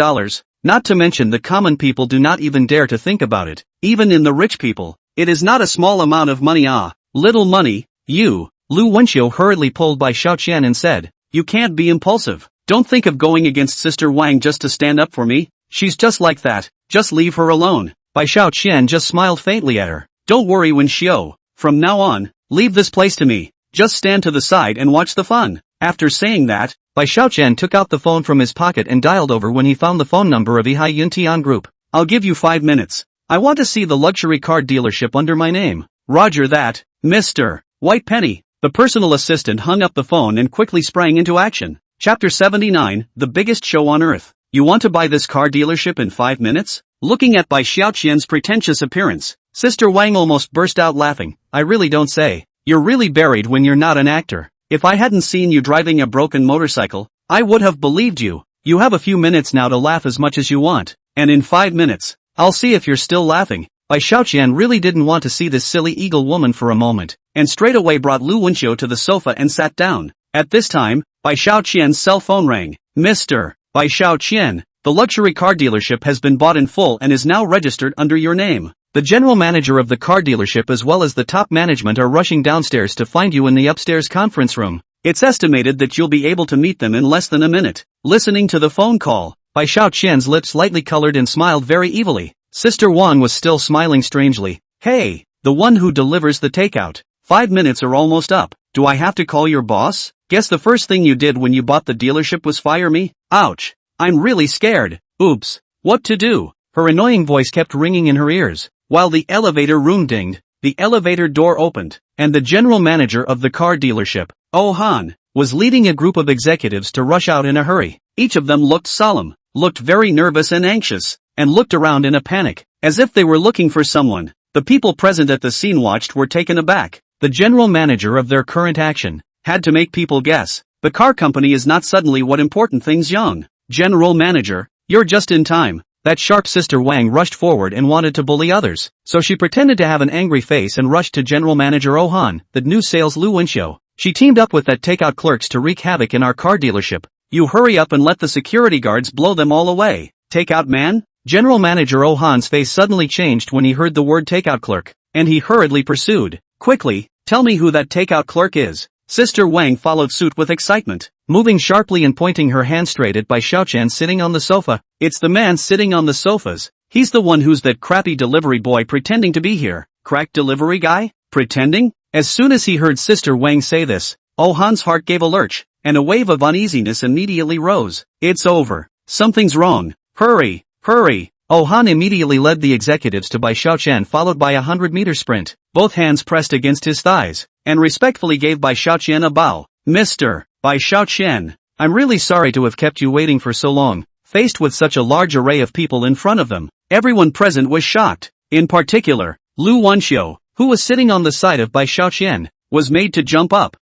Not to mention the common people do not even dare to think about it. Even in the rich people, it is not a small amount of money. Little money. You. Lu Wenxiu hurriedly pulled Bai Xiaoqian and said, you can't be impulsive. Don't think of going against Sister Wang just to stand up for me. She's just like that. Just leave her alone. Bai Xiaoqian just smiled faintly at her. Don't worry, Wenxiu. From now on, leave this place to me. Just stand to the side and watch the fun. After saying that, Bai Xiaoqian took out the phone from his pocket and dialed over when he found the phone number of Ihai Yuntian Group. I'll give you 5 minutes. I want to see the luxury car dealership under my name. Roger that, Mr. White Penny. The personal assistant hung up the phone and quickly sprang into action. Chapter 79, the biggest show on earth. You want to buy this car dealership in 5 minutes? Looking at Bai Xiaoqian's pretentious appearance, Sister Wang almost burst out laughing. I really don't say. You're really buried when you're not an actor. If I hadn't seen you driving a broken motorcycle, I would have believed you. You have a few minutes now to laugh as much as you want, and in 5 minutes, I'll see if you're still laughing. Bai Xiaoqian really didn't want to see this silly eagle woman for a moment, and straight away brought Lu Wenxiu to the sofa and sat down. At this time, Bai Xiaoqian's cell phone rang. Mr. Bai Xiaoqian, the luxury car dealership has been bought in full and is now registered under your name. The general manager of the car dealership as well as the top management are rushing downstairs to find you in the upstairs conference room. It's estimated that you'll be able to meet them in less than a minute. Listening to the phone call, Bai Xiaoqian's lips slightly colored and smiled very evilly. Sister Wang was still smiling strangely. Hey, the one who delivers the takeout. 5 minutes are almost up. Do I have to call your boss? Guess the first thing you did when you bought the dealership was fire me? Ouch. I'm really scared. Oops. What to do? Her annoying voice kept ringing in her ears. While the elevator room dinged, the elevator door opened, and the general manager of the car dealership, Oh Han, was leading a group of executives to rush out in a hurry. Each of them looked solemn, looked very nervous and anxious, and looked around in a panic, as if they were looking for someone. The people present at the scene watched were taken aback. The general manager of their current action had to make people guess. The car company is not suddenly what important things young. General manager, you're just in time. That sharp Sister Wang rushed forward and wanted to bully others, so she pretended to have an angry face and rushed to General Manager Oh Han, the new sales Lu Wenxiu. She teamed up with that takeout clerks to wreak havoc in our car dealership. You hurry up and let the security guards blow them all away. Takeout man? General Manager Oh Han's face suddenly changed when he heard the word takeout clerk, and he hurriedly pursued. Quickly, tell me who that takeout clerk is. Sister Wang followed suit with excitement, moving sharply and pointing her hand straight at Bai Xiaoqian sitting on the sofa. It's the man sitting on the sofas. He's the one who's that crappy delivery boy pretending to be here. Crack delivery guy? Pretending? As soon as he heard Sister Wang say this, Oh Han's heart gave a lurch, and a wave of uneasiness immediately rose. It's over. Something's wrong. Hurry, hurry. Oh Han immediately led the executives to Bai Xiaoqian followed by a 100-meter sprint, both hands pressed against his thighs, and respectfully gave Bai Xiaoqian a bow. Mr. Bai Xiaoqian, I'm really sorry to have kept you waiting for so long. Faced with such a large array of people in front of them, everyone present was shocked. In particular, Lu Wenxiu, who was sitting on the side of Bai Xiaoqian, was made to jump up.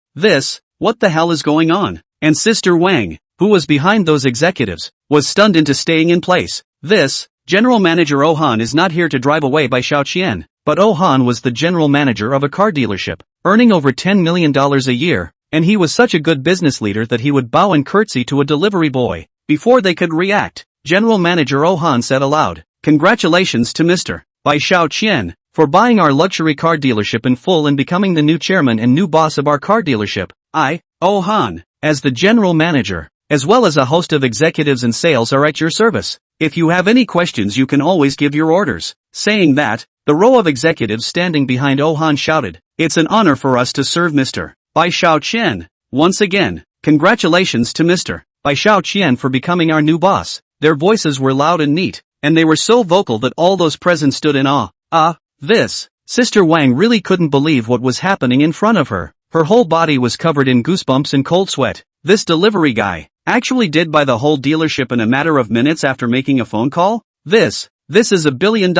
What the hell is going on? And Sister Wang, who was behind those executives, was stunned into staying in place. General Manager Oh Han is not here to drive away Bai Xiaoqian, but Oh Han was the general manager of a car dealership, earning over $10 million a year, and he was such a good business leader that he would bow and curtsy to a delivery boy. Before they could react, General Manager Oh Han said aloud, Congratulations to Mr. Bai Xiaoqian, for buying our luxury car dealership in full and becoming the new chairman and new boss of our car dealership. I, Oh Han, as the general manager, as well as a host of executives and sales are at your service. If you have any questions you can always give your orders. Saying that, the row of executives standing behind Oh Han shouted, It's an honor for us to serve Mr. Bai Xiaoqian. Once again, congratulations to Mr. Bai Xiaoqian for becoming our new boss. Their voices were loud and neat, and they were so vocal that all those present stood in awe. Sister Wang really couldn't believe what was happening in front of her. Her whole body was covered in goosebumps and cold sweat. This delivery guy actually did buy the whole dealership in a matter of minutes after making a phone call? This is $1 billion.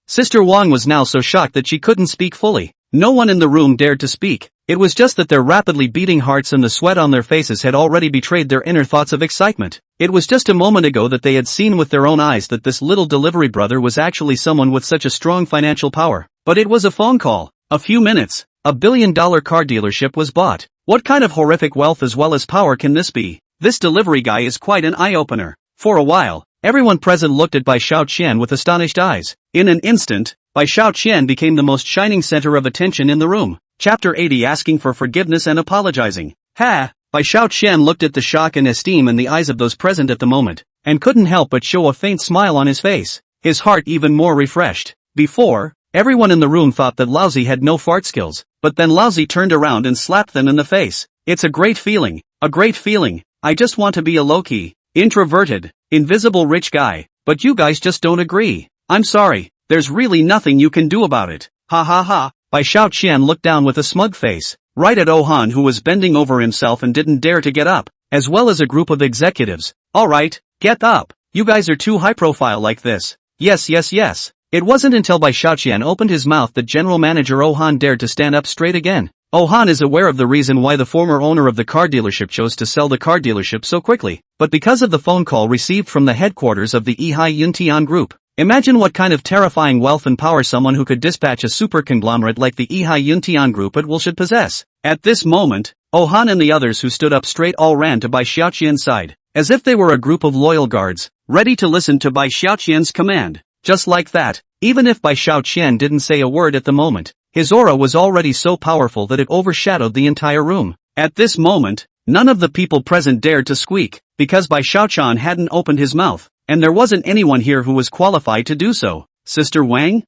Sister Wang was now so shocked that she couldn't speak fully. No one in the room dared to speak. It was just that their rapidly beating hearts and the sweat on their faces had already betrayed their inner thoughts of excitement. It was just a moment ago that they had seen with their own eyes that this little delivery brother was actually someone with such a strong financial power. But it was a phone call. A few minutes. $1 billion car dealership was bought. What kind of horrific wealth as well as power can this be? This delivery guy is quite an eye-opener. For a while, everyone present looked at Bai Xiaoqian with astonished eyes. In an instant, Bai Xiaoqian became the most shining center of attention in the room. Chapter 80 Asking for Forgiveness and Apologizing. Ha! Bai Xiaoqian looked at the shock and esteem in the eyes of those present at the moment, and couldn't help but show a faint smile on his face, his heart even more refreshed. Before, everyone in the room thought that Laozi had no fart skills, but then Laozi turned around and slapped them in the face. It's a great feeling. A great feeling. I just want to be a low-key, introverted, invisible rich guy, but you guys just don't agree. I'm sorry, there's really nothing you can do about it. Ha ha ha. Bai Xiaoqian looked down with a smug face, right at Ohan who was bending over himself and didn't dare to get up, as well as a group of executives. Alright, get up. You guys are too high profile like this. Yes. It wasn't until Bai Xiaoqian opened his mouth that General Manager Ohan dared to stand up straight again. Ohan is aware of the reason why the former owner of the car dealership chose to sell the car dealership so quickly, but because of the phone call received from the headquarters of the Yihai Yuntian Group. Imagine what kind of terrifying wealth and power someone who could dispatch a super conglomerate like the Yihai Yuntian Group at will should possess. At this moment, Ohan and the others who stood up straight all ran to Bai Xiaoqian's side, as if they were a group of loyal guards, ready to listen to Bai Xiaoqian's command. Just like that, even if Bai Xiaoqian didn't say a word at the moment, his aura was already so powerful that it overshadowed the entire room. At this moment, none of the people present dared to squeak, because Bai Xiaoqian hadn't opened his mouth, and there wasn't anyone here who was qualified to do so. Sister Wang?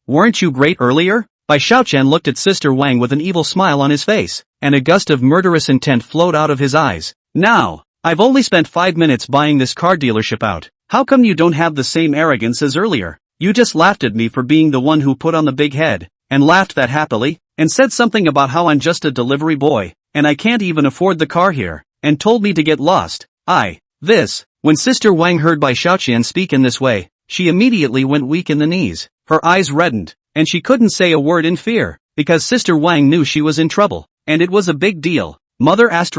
Weren't you great earlier? Bai Xiaoqian looked at Sister Wang with an evil smile on his face, and a gust of murderous intent flowed out of his eyes. Now, I've only spent 5 minutes buying this car dealership out. How come you don't have the same arrogance as earlier? You just laughed at me for being the one who put on the big head, and laughed that happily, and said something about how I'm just a delivery boy, and I can't even afford the car here, and told me to get lost. When Sister Wang heard Bai Xiaoqian speak in this way, she immediately went weak in the knees, her eyes reddened, and she couldn't say a word in fear, because Sister Wang knew she was in trouble, and it was a big deal. Mother At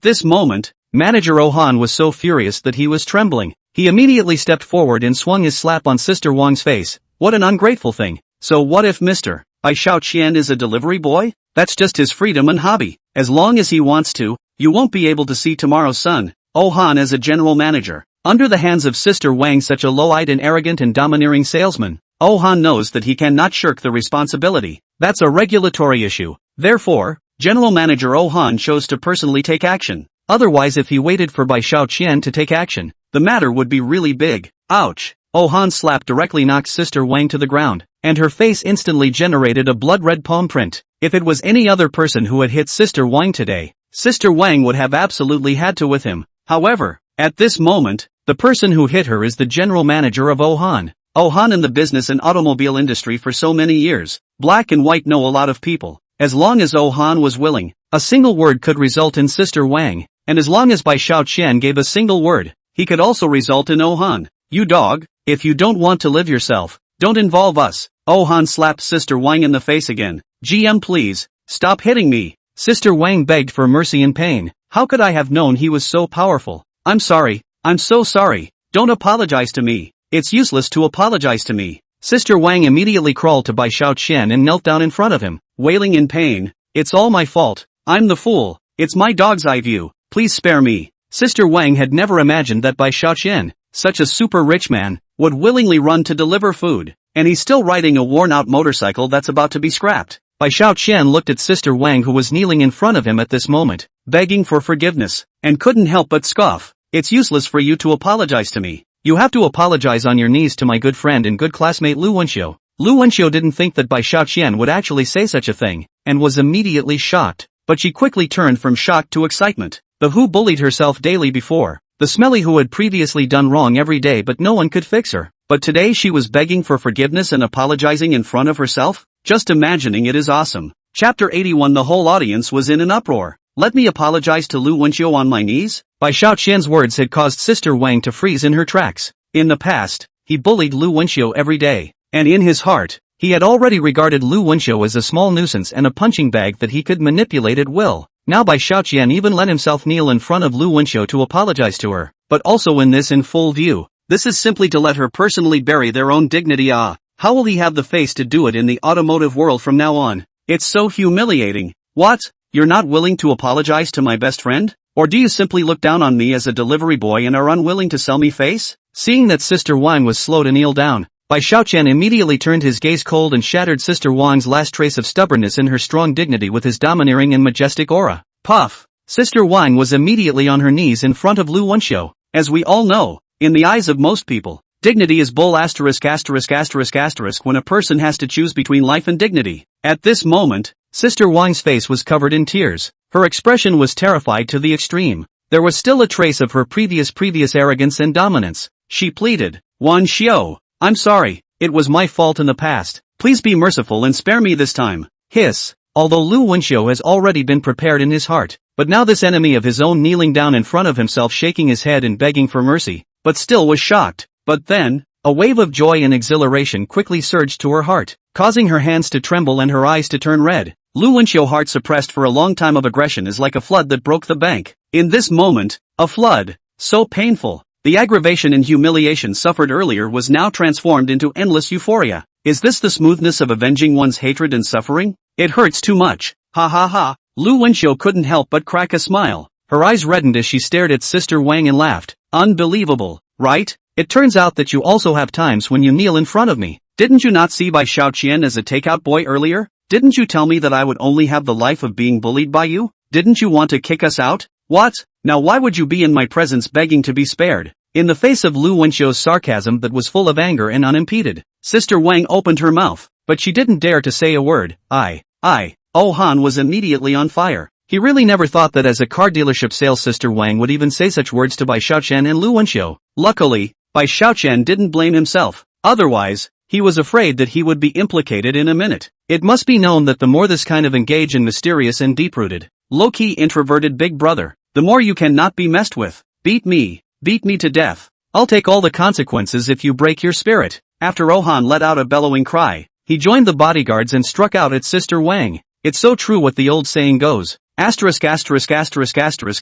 this moment, Manager Ohan was so furious that he was trembling. He immediately stepped forward and swung his slap on Sister Wang's face. What an ungrateful thing. So what if Mr. Bai Xiaoqian is a delivery boy? That's just his freedom and hobby. As long as he wants to, you won't be able to see tomorrow's sun. Ohan as a general manager, under the hands of Sister Wang, such a low-eyed and arrogant and domineering salesman, Ohan knows that he cannot shirk the responsibility. That's a regulatory issue. Therefore, General Manager Ohan chose to personally take action. Otherwise, if he waited for Bai Xiaoqian to take action, the matter would be really big. Ouch! Ohan's slap directly knocked Sister Wang to the ground, and her face instantly generated a blood-red palm print. If it was any other person who had hit Sister Wang today, Sister Wang would have absolutely had to with him. However, at this moment, the person who hit her is the general manager of Ohan. Ohan in the business and automobile industry for so many years. Black and white know a lot of people. As long as Ohan was willing, a single word could result in Sister Wang, and as long as Bai Xiaoqian gave a single word, he could also result in Ohan. You dog, if you don't want to live yourself, don't involve us. Ohan slapped Sister Wang in the face again. GM, please, stop hitting me. Sister Wang begged for mercy in pain. How could I have known he was so powerful? I'm sorry, I'm so sorry. Don't apologize to me. It's useless to apologize to me. Sister Wang immediately crawled to Bai Xiaoqian and knelt down in front of him, wailing in pain. It's all my fault. I'm the fool. It's my dog's eye view. Please spare me. Sister Wang had never imagined that Bai Xiaoqian, such a super rich man, would willingly run to deliver food, and he's still riding a worn-out motorcycle that's about to be scrapped. Bai Xiaoqian looked at Sister Wang, who was kneeling in front of him at this moment, begging for forgiveness, and couldn't help but scoff. It's useless for you to apologize to me. You have to apologize on your knees to my good friend and good classmate Lu Wenxiu. Lu Wenxiu didn't think that Bai Xiaoqian would actually say such a thing, and was immediately shocked, but she quickly turned from shock to excitement. The who bullied herself daily before, the smelly who had previously done wrong every day but no one could fix her, but today she was begging for forgiveness and apologizing in front of herself? Just imagining it is awesome. Chapter 81. The whole audience was in an uproar. Let me apologize to Lu Wenxiu on my knees? Bai Xiaoqian's words had caused Sister Wang to freeze in her tracks. In the past, he bullied Lu Wenxiu every day, and in his heart, he had already regarded Lu Wenxiu as a small nuisance and a punching bag that he could manipulate at will. Now Bai Xiaoqian even let himself kneel in front of Lu Wenxiu to apologize to her, but also in full view. This is simply to let her personally bury their own dignity. How will he have the face to do it in the automotive world from now on? It's so humiliating. What? You're not willing to apologize to my best friend? Or do you simply look down on me as a delivery boy and are unwilling to sell me face? Seeing that Sister Wang was slow to kneel down, Bai Xiaoqian immediately turned his gaze cold and shattered Sister Wang's last trace of stubbornness in her strong dignity with his domineering and majestic aura. Puff! Sister Wang was immediately on her knees in front of Lu Wenxiu. As we all know, in the eyes of most people, dignity is bull ***** when a person has to choose between life and dignity. At this moment, Sister Wang's face was covered in tears. Her expression was terrified to the extreme. There was still a trace of her previous arrogance and dominance. She pleaded, Wan Xiu, I'm sorry, it was my fault in the past. Please be merciful and spare me this time. Hiss. Although Lu Wenxiu has already been prepared in his heart, but now this enemy of his own kneeling down in front of himself shaking his head and begging for mercy, but still was shocked. But then, a wave of joy and exhilaration quickly surged to her heart, causing her hands to tremble and her eyes to turn red. Lu Wenxiu's heart suppressed for a long time of aggression is like a flood that broke the bank. In this moment, a flood, so painful, the aggravation and humiliation suffered earlier was now transformed into endless euphoria. Is this the smoothness of avenging one's hatred and suffering? It hurts too much. Ha ha ha. Lu Wenxiu couldn't help but crack a smile. Her eyes reddened as she stared at Sister Wang and laughed. Unbelievable, right? It turns out that you also have times when you kneel in front of me. Didn't you not see Bai Xiaoqian as a takeout boy earlier? Didn't you tell me that I would only have the life of being bullied by you? Didn't you want to kick us out? What? Now why would you be in my presence begging to be spared? In the face of Lu Wenxiu's sarcasm that was full of anger and unimpeded, Sister Wang opened her mouth, but she didn't dare to say a word. Han was immediately on fire. He really never thought that as a car dealership sales Sister Wang would even say such words to Bai Xiaoqian and Lu Wenxiu. Luckily, Bai Xiaoqian didn't blame himself. Otherwise, he was afraid that he would be implicated in a minute. It must be known that the more this kind of engage in mysterious and deep-rooted, low-key introverted big brother, the more you cannot be messed with. Beat me to death. I'll take all the consequences if you break your spirit. After Han let out a bellowing cry, he joined the bodyguards and struck out at Sister Wang. It's so true what the old saying goes. *****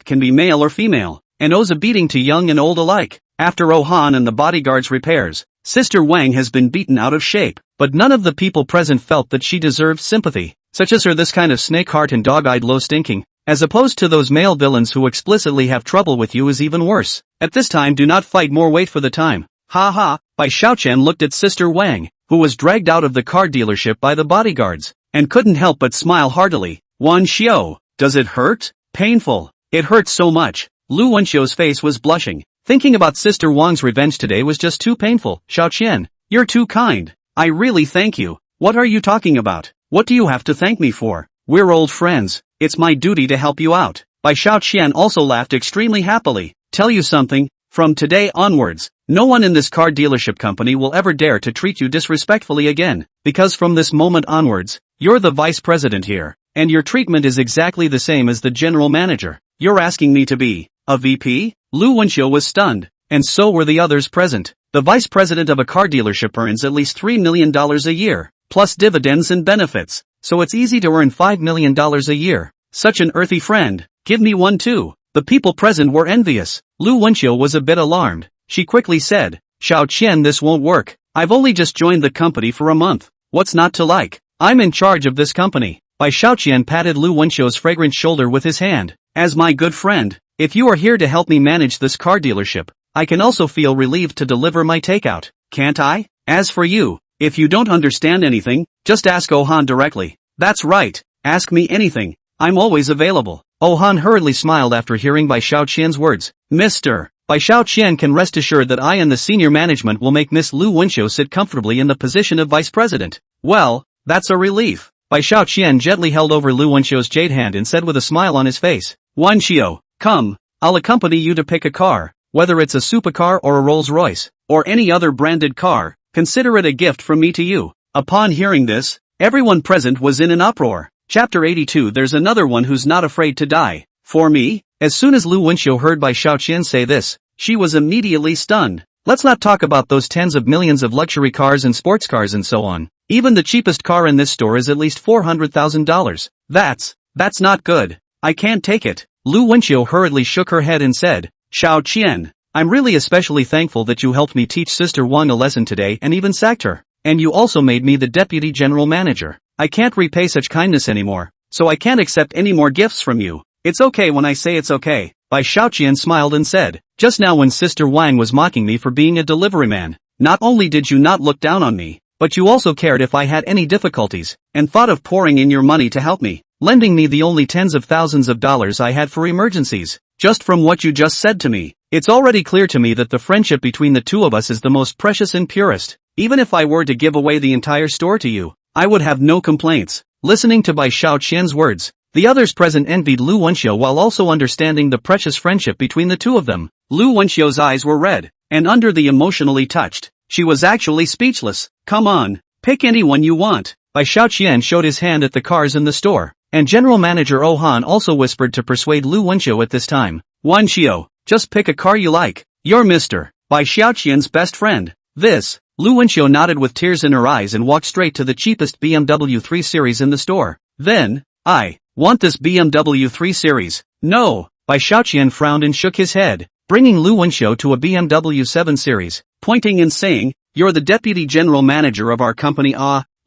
can be male or female, and owes a beating to young and old alike. After Han and the bodyguards' repairs, Sister Wang has been beaten out of shape, but none of the people present felt that she deserved sympathy, such as her. This kind of snake heart and dog-eyed low stinking, as opposed to those male villains who explicitly have trouble with you, is even worse. At this time do not fight more, wait for the time. Ha ha. Bai Xiaoqian looked at Sister Wang, who was dragged out of the car dealership by the bodyguards, and couldn't help but smile heartily. Wan Xiu, does it hurt? Painful. It hurts so much. Lu Wenxiu's face was blushing. Thinking about Sister Wang's revenge today was just too painful. Xiaoqian, you're too kind. I really thank you. What are you talking about? What do you have to thank me for? We're old friends. It's my duty to help you out. Bai Xiaoqian also laughed extremely happily. Tell you something, from today onwards, no one in this car dealership company will ever dare to treat you disrespectfully again, because from this moment onwards, you're the vice president here, and your treatment is exactly the same as the general manager. You're asking me to be a VP? Lu Wenxiu was stunned, and so were the others present. The vice president of a car dealership earns at least $3 million a year, plus dividends and benefits, so it's easy to earn $5 million a year. Such an earthy friend, give me one too. The people present were envious. Lu Wenxiu was a bit alarmed. She quickly said, Xiaoqian, this won't work. I've only just joined the company for a month. What's not to like? I'm in charge of this company. Bai Xiaoqian patted Lu Wenxiu's fragrant shoulder with his hand. As my good friend, if you are here to help me manage this car dealership, I can also feel relieved to deliver my takeout, can't I? As for you, if you don't understand anything, just ask Han directly. That's right, ask me anything. I'm always available. Han hurriedly smiled after hearing Bai Xiaoqian's words. Mr. Bai Xiaoqian can rest assured that I and the senior management will make Miss Lu Wenxiu sit comfortably in the position of vice president. Well, that's a relief. Bai Xiaoqian gently held over Lu Wenxiu's jade hand and said with a smile on his face, Wenxiu, come, I'll accompany you to pick a car, whether it's a supercar or a Rolls-Royce, or any other branded car, consider it a gift from me to you. Upon hearing this, Everyone present was in an uproar. Chapter 82. There's another one who's not afraid to die. For me? As soon as Lu Wenxiu heard Bai Xiaoqian say this, she was immediately stunned. Let's not talk about those tens of millions of luxury cars and sports cars and so on. Even the cheapest car in this store is at least $400,000. That's not good. I can't take it. Lu Wenxiu hurriedly shook her head and said, Xiaoqian, I'm really especially thankful that you helped me teach Sister Wang a lesson today and even sacked her. And you also made me the deputy general manager. I can't repay such kindness anymore, so I can't accept any more gifts from you. It's okay when I say it's okay. Bai Xiaoqian smiled and said, just now when Sister Wang was mocking me for being a delivery man, not only did you not look down on me, but you also cared if I had any difficulties, and thought of pouring in your money to help me, lending me the only tens of thousands of dollars I had for emergencies. Just from what you just said to me, it's already clear to me that the friendship between the two of us is the most precious and purest. Even if I were to give away the entire store to you, I would have no complaints. Listening to Bai Xiaoqian's words, the others present envied Lu Wenxiu while also understanding the precious friendship between the two of them. Lu Wenxiu's eyes were red, and under the emotionally touched, she was actually speechless. Come on, pick anyone you want. Bai Xiaoqian showed his hand at the cars in the store, and General Manager Han also whispered to persuade Lu Wenxiu at this time. Wenxiu, just pick a car you like. You're Mr. Bai Xiaoqian's best friend. This. Lu Wenxiu nodded with tears in her eyes and walked straight to the cheapest BMW 3 Series in the store. Then, I want this BMW 3 Series. No. Bai Xiaoqian frowned and shook his head, bringing Lu Wenxiu to a BMW 7 Series, pointing and saying, you're the deputy general manager of our company.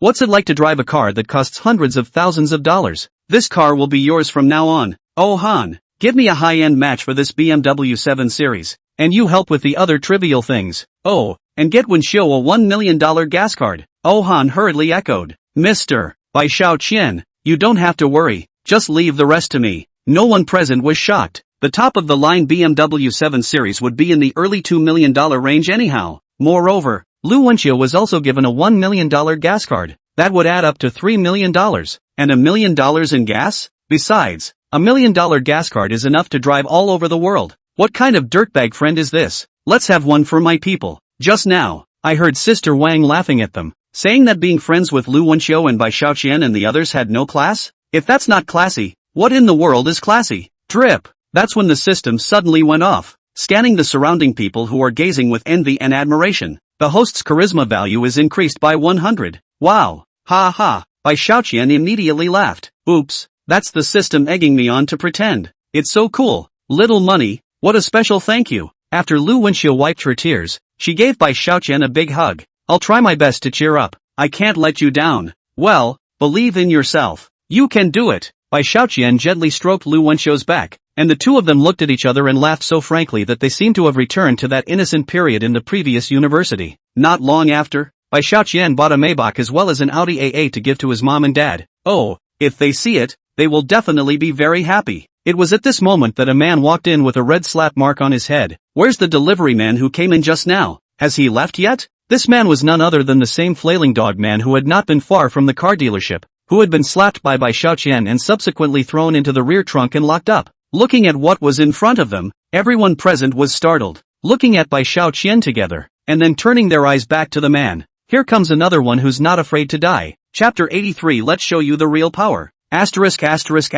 What's it like to drive a car that costs hundreds of thousands of dollars? This car will be yours from now on. Oh Han, give me a high-end match for this BMW 7 Series, and you help with the other trivial things. Oh, and get Wenxiu a $1 million gas card. Oh Han hurriedly echoed. Mr. Bai Xiaoqian, you don't have to worry, just leave the rest to me. No one present was shocked. The top-of-the-line BMW 7 Series would be in the early $2 million range anyhow. Moreover, Lu Wenxiu was also given a $1 million gas card. That would add up to $3 million. And $1 million in gas? Besides, $1 million gas card is enough to drive all over the world. What kind of dirtbag friend is this? Let's have one for my people. Just now, I heard Sister Wang laughing at them, saying that being friends with Lu Wenxiu and Bai Xiaoqian and the others had no class? If that's not classy, what in the world is classy? Drip. That's when the system suddenly went off, scanning the surrounding people who are gazing with envy and admiration. The host's charisma value is increased by 100. Wow. Ha ha. Bai Xiaoqian immediately laughed. Oops, that's the system egging me on to pretend. It's so cool. Little money, what a special thank you. After Lu Wenxiu wiped her tears, she gave Bai Xiaoqian a big hug. I'll try my best to cheer up. I can't let you down. Well, believe in yourself. You can do it. Bai Xiaoqian gently stroked Lu Wenxiu's back, and the two of them looked at each other and laughed so frankly that they seemed to have returned to that innocent period in the previous university. Not long after, Bai Xiaoqian bought a Maybach as well as an Audi AA to give to his mom and dad. Oh, if they see it, they will definitely be very happy. It was at this moment that a man walked in with a red slap mark on his head. Where's the delivery man who came in just now? Has he left yet? This man was none other than the same flailing dog man who had not been far from the car dealership, who had been slapped by Bai Xiaoqian and subsequently thrown into the rear trunk and locked up. Looking at what was in front of them, everyone present was startled, looking at Bai Xiaoqian together, and then turning their eyes back to the man. Here comes another one who's not afraid to die. Chapter 83. Let's show you the real power. *******Q.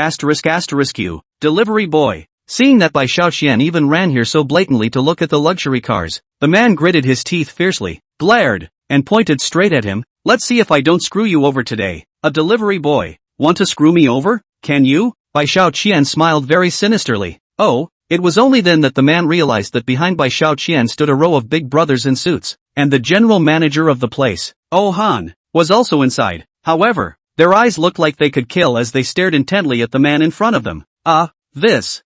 Delivery boy. Seeing that Bai Xiaoqian even ran here so blatantly to look at the luxury cars, the man gritted his teeth fiercely, glared, and pointed straight at him. Let's see if I don't screw you over today. A delivery boy. Want to screw me over? Can you? Bai Xiaoqian smiled very sinisterly. Oh, it was only then that the man realized that behind Bai Xiaoqian stood a row of big brothers in suits, and the general manager of the place, Han, was also inside. However, their eyes looked like they could kill as they stared intently at the man in front of them.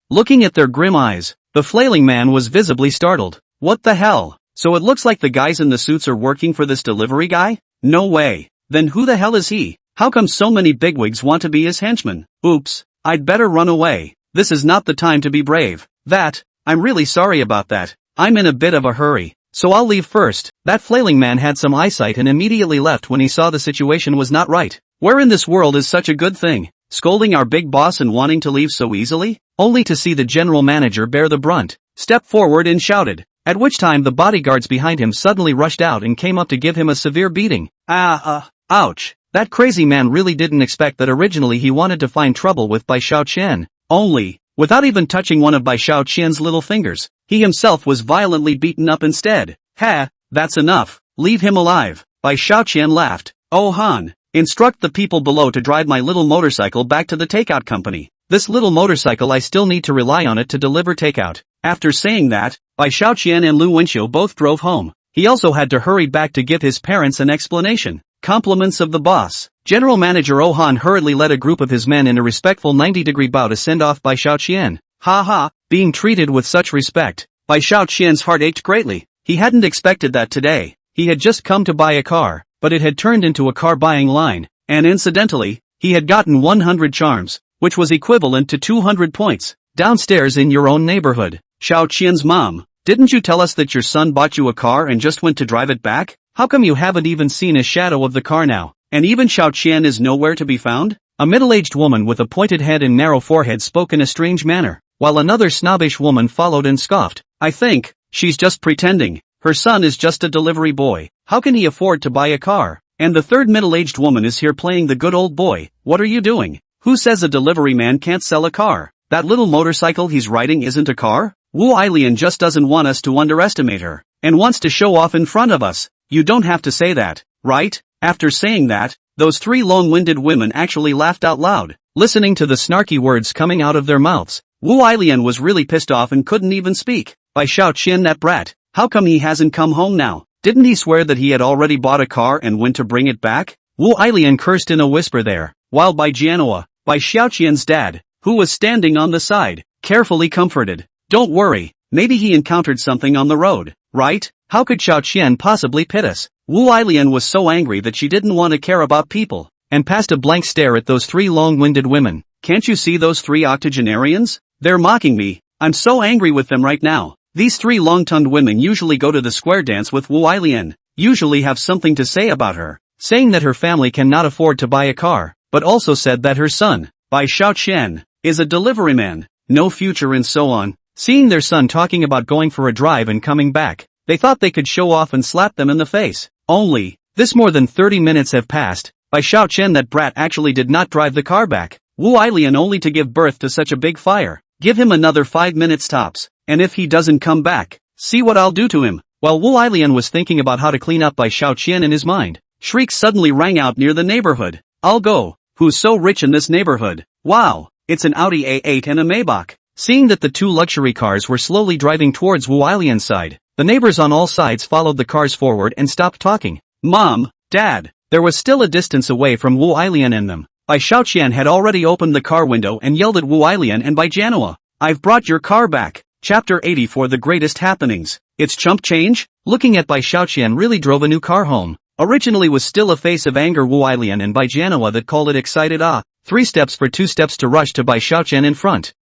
Looking at their grim eyes, the flailing man was visibly startled. What the hell? So it looks like the guys in the suits are working for this delivery guy? No way. Then who the hell is he? How come so many bigwigs want to be his henchmen? Oops, I'd better run away. This is not the time to be brave. I'm really sorry about that. I'm in a bit of a hurry, so I'll leave first. That flailing man had some eyesight and immediately left when he saw the situation was not right. Where in this world is such a good thing? Scolding our big boss and wanting to leave so easily? Only to see the general manager bear the brunt, stepped forward and shouted, at which time the bodyguards behind him suddenly rushed out and came up to give him a severe beating. Ouch. That crazy man really didn't expect that originally he wanted to find trouble with Bai Xiaoqian. Only, without even touching one of Bai Xiaoqian's little fingers, he himself was violently beaten up instead. Ha, that's enough, leave him alive. Bai Xiaoqian laughed. Oh Han, instruct the people below to drive my little motorcycle back to the takeout company. This little motorcycle I still need to rely on it to deliver takeout. After saying that, Bai Xiaoqian and Lu Wenxiu both drove home. He also had to hurry back to give his parents an explanation. Compliments of the boss. General Manager Han hurriedly led a group of his men in a respectful 90-degree bow to send off Bai Xiaoqian. Ha ha, being treated with such respect. Bai Xiaoqian's heart ached greatly. He hadn't expected that today. He had just come to buy a car, but it had turned into a car buying line, and incidentally, he had gotten 100 charms, which was equivalent to 200 points. Downstairs in your own neighborhood. Xiaoqian's mom, didn't you tell us that your son bought you a car and just went to drive it back? How come you haven't even seen a shadow of the car now, and even Xiaoqian is nowhere to be found? A middle-aged woman with a pointed head and narrow forehead spoke in a strange manner, while another snobbish woman followed and scoffed. I think, she's just pretending. Her son is just a delivery boy. How can he afford to buy a car? And the third middle-aged woman is here playing the good old boy. What are you doing? Who says a delivery man can't sell a car? That little motorcycle he's riding isn't a car? Wu Ailian just doesn't want us to underestimate her, and wants to show off in front of us. You don't have to say that, right? After saying that, those three long-winded women actually laughed out loud, listening to the snarky words coming out of their mouths. Wu Ailian was really pissed off and couldn't even speak. Bai Xiaoqian, that brat, how come he hasn't come home now? Didn't he swear that he had already bought a car and went to bring it back? Wu Ailian cursed in a whisper there, while Bai Jianhua, Bai Xiaoqian's dad, who was standing on the side, carefully comforted. Don't worry, maybe he encountered something on the road, right? How could Xiaoqian possibly pit us? Wu Ailian was so angry that she didn't want to care about people, and passed a blank stare at those three long-winded women. Can't you see those three octogenarians? They're mocking me. I'm so angry with them right now. These three long-tongued women usually go to the square dance with Wu Ailian, usually have something to say about her, saying that her family cannot afford to buy a car, but also said that her son, Bai Xiaoqian, is a delivery man, no future and so on. Seeing their son talking about going for a drive and coming back, they thought they could show off and slap them in the face. Only, this more than 30 minutes have passed. Bai Xiaoqian, that brat, actually did not drive the car back. Wu Ailian only to give birth to such a big fire. Give him another 5 minutes tops, and if he doesn't come back, see what I'll do to him. While Wu Ailian was thinking about how to clean up Bai Xiaoqian in his mind, shrieks suddenly rang out near the neighborhood. I'll go. Who's so rich in this neighborhood? Wow, it's an Audi A8 and a Maybach. Seeing that the two luxury cars were slowly driving towards Wu Ailian's side, the neighbors on all sides followed the cars forward and stopped talking. Mom, Dad, there was still a distance away from Wu Ailian and them. Bai Xiaoqian had already opened the car window and yelled at Wu Ailian and Bai Jianhua. I've brought your car back. Chapter 80 for the greatest happenings. It's chump change? Looking at Bai Xiaoqian really drove a new car home. Originally was still a face of anger Wu Ailian and Bai Jianhua that called it excited 3 steps for 2 steps to rush to Bai Xiaoqian in front.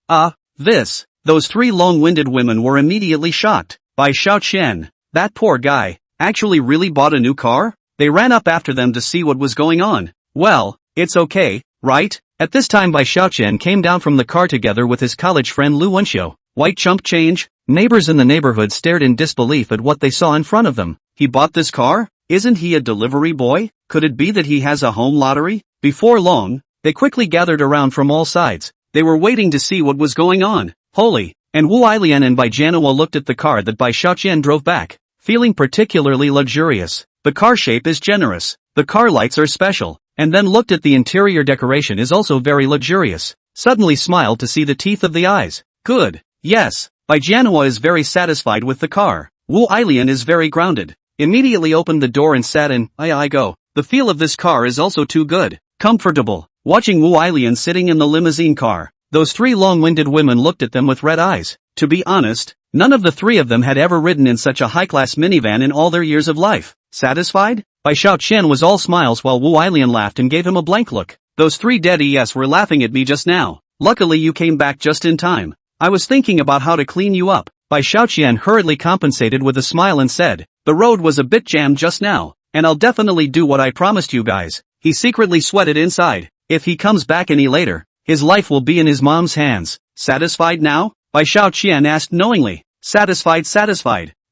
Those three long-winded women were immediately shocked. Bai Xiaoqian, that poor guy, actually really bought a new car? They ran up after them to see what was going on. Well, it's okay, right? At this time Bai Xiaoqian came down from the car together with his college friend Lu Wenxiu. White chump change? Neighbors in the neighborhood stared in disbelief at what they saw in front of them. He bought this car? Isn't he a delivery boy? Could it be that he has a home lottery? Before long, they quickly gathered around from all sides. They were waiting to see what was going on. Holy, and Wu Ailian and Bai Jianhua looked at the car that Bai Xiaoqian drove back, feeling particularly luxurious. The car shape is generous. The car lights are special, and then looked at the interior decoration is also very luxurious. Suddenly smiled to see the teeth of the eyes. Good, yes, Bai Jianhua is very satisfied with the car. Wu Ailian is very grounded. Immediately opened the door and sat in. I go. The feel of this car is also too good. Comfortable. Watching Wu Ailian sitting in the limousine car, those three long-winded women looked at them with red eyes. To be honest, none of the three of them had ever ridden in such a high-class minivan in all their years of life. Satisfied? Bai Xiaoqian was all smiles while Wu Ailian laughed and gave him a blank look. Those three dead ES were laughing at me just now. Luckily you came back just in time. I was thinking about how to clean you up. Bai Xiaoqian hurriedly compensated with a smile and said, the road was a bit jammed just now, and I'll definitely do what I promised you guys. He secretly sweated inside. If he comes back any later, his life will be in his mom's hands. Satisfied now? Bai Xiaoqian asked knowingly. Satisfied.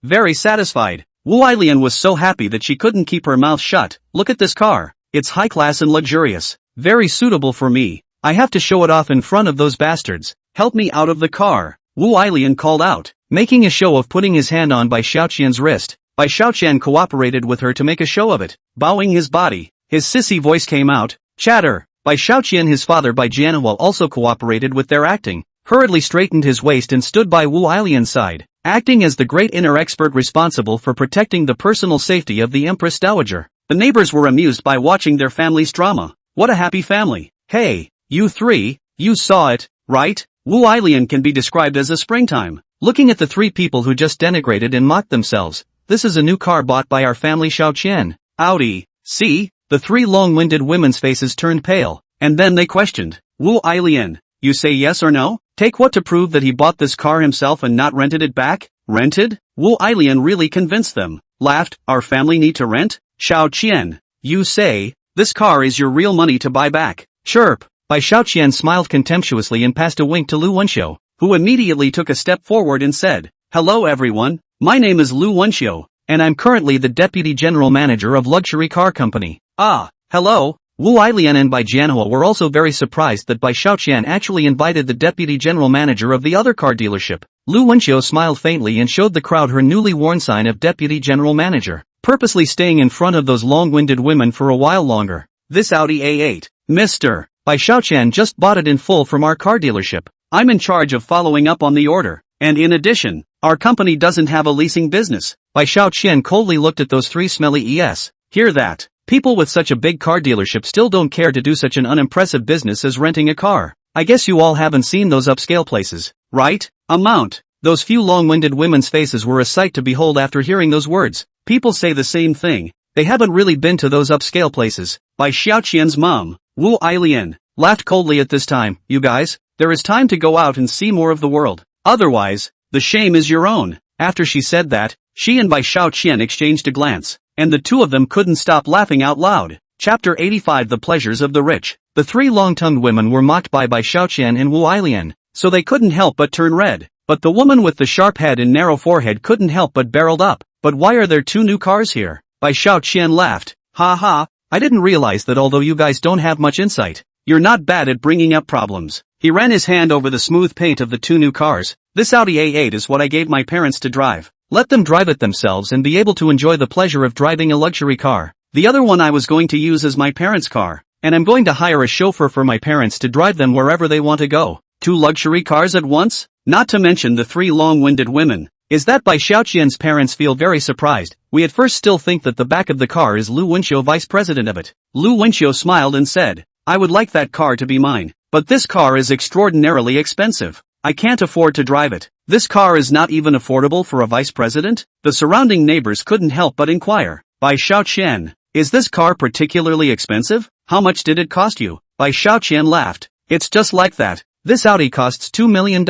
Very satisfied. Wu Ailian was so happy that she couldn't keep her mouth shut. Look at this car. It's high class and luxurious. Very suitable for me. I have to show it off in front of those bastards. Help me out of the car. Wu Ailian called out, making a show of putting his hand on Bai Xiaoqian's wrist. Bai Xiaoqian cooperated with her to make a show of it, bowing his body. His sissy voice came out, chatter. Bai Xiaoqian, his father Bai Jianhua, also cooperated with their acting, hurriedly straightened his waist and stood by Wu Ailian's side, acting as the great inner expert responsible for protecting the personal safety of the Empress Dowager. The neighbors were amused by watching their family's drama. What a happy family. Hey, you three, you saw it, right? Wu Ailian can be described as a springtime. Looking at the three people who just denigrated and mocked themselves, this is a new car bought by our family Xiaoqian. Audi, see? The three long-winded women's faces turned pale, and then they questioned. Wu Ailian, you say yes or no? Take what to prove that he bought this car himself and not rented it back? Rented? Wu Ailian really convinced them. Laughed, our family need to rent? Xiaoqian, you say, this car is your real money to buy back. Chirp. Bai Xiaoqian smiled contemptuously and passed a wink to Lu Wenxiu, who immediately took a step forward and said, hello everyone, my name is Lu Wenxiu, and I'm currently the Deputy General Manager of Luxury Car Company. Ah, hello. Wu Ailian and Bai Jianhua were also very surprised that Bai Xiaoqian actually invited the Deputy General Manager of the other car dealership. Lu Wenxiu smiled faintly and showed the crowd her newly worn sign of Deputy General Manager, purposely staying in front of those long-winded women for a while longer. This Audi A8, Mr. Bai Xiaoqian just bought it in full from our car dealership. I'm in charge of following up on the order, and in addition, our company doesn't have a leasing business. Bai Xiaoqian coldly looked at those three smelly ES. Hear that? People with such a big car dealership still don't care to do such an unimpressive business as renting a car. I guess you all haven't seen those upscale places, right? Amount. Those few long-winded women's faces were a sight to behold after hearing those words. People say the same thing. They haven't really been to those upscale places. Bai Xiaoqian's mom, Wu Ailian, laughed coldly at this time. You guys, there is time to go out and see more of the world. Otherwise, the shame is your own. After she said that, she and Bai Xiaoqian exchanged a glance, and the two of them couldn't stop laughing out loud. Chapter 85 The Pleasures of the Rich. The three long-tongued women were mocked by Bai Xiaoqian and Wu Ailian, so they couldn't help but turn red. But the woman with the sharp head and narrow forehead couldn't help but barreled up. But why are there two new cars here? Bai Xiaoqian laughed. Ha ha, I didn't realize that although you guys don't have much insight, you're not bad at bringing up problems. He ran his hand over the smooth paint of the two new cars. This Audi A8 is what I gave my parents to drive. Let them drive it themselves and be able to enjoy the pleasure of driving a luxury car. The other one I was going to use as my parents' car, and I'm going to hire a chauffeur for my parents to drive them wherever they want to go. Two luxury cars at once? Not to mention the three long-winded women. Is that Bai Xiaoqian's parents feel very surprised? We at first still think that the back of the car is Lu Wenxiu, vice president of it. Lu Wenxiu smiled and said, I would like that car to be mine, but this car is extraordinarily expensive. I can't afford to drive it. This car is not even affordable for a vice president? The surrounding neighbors couldn't help but inquire. Bai Xiaoqian, is this car particularly expensive? How much did it cost you? Bai Xiaoqian laughed. It's just like that. This Audi costs $2 million,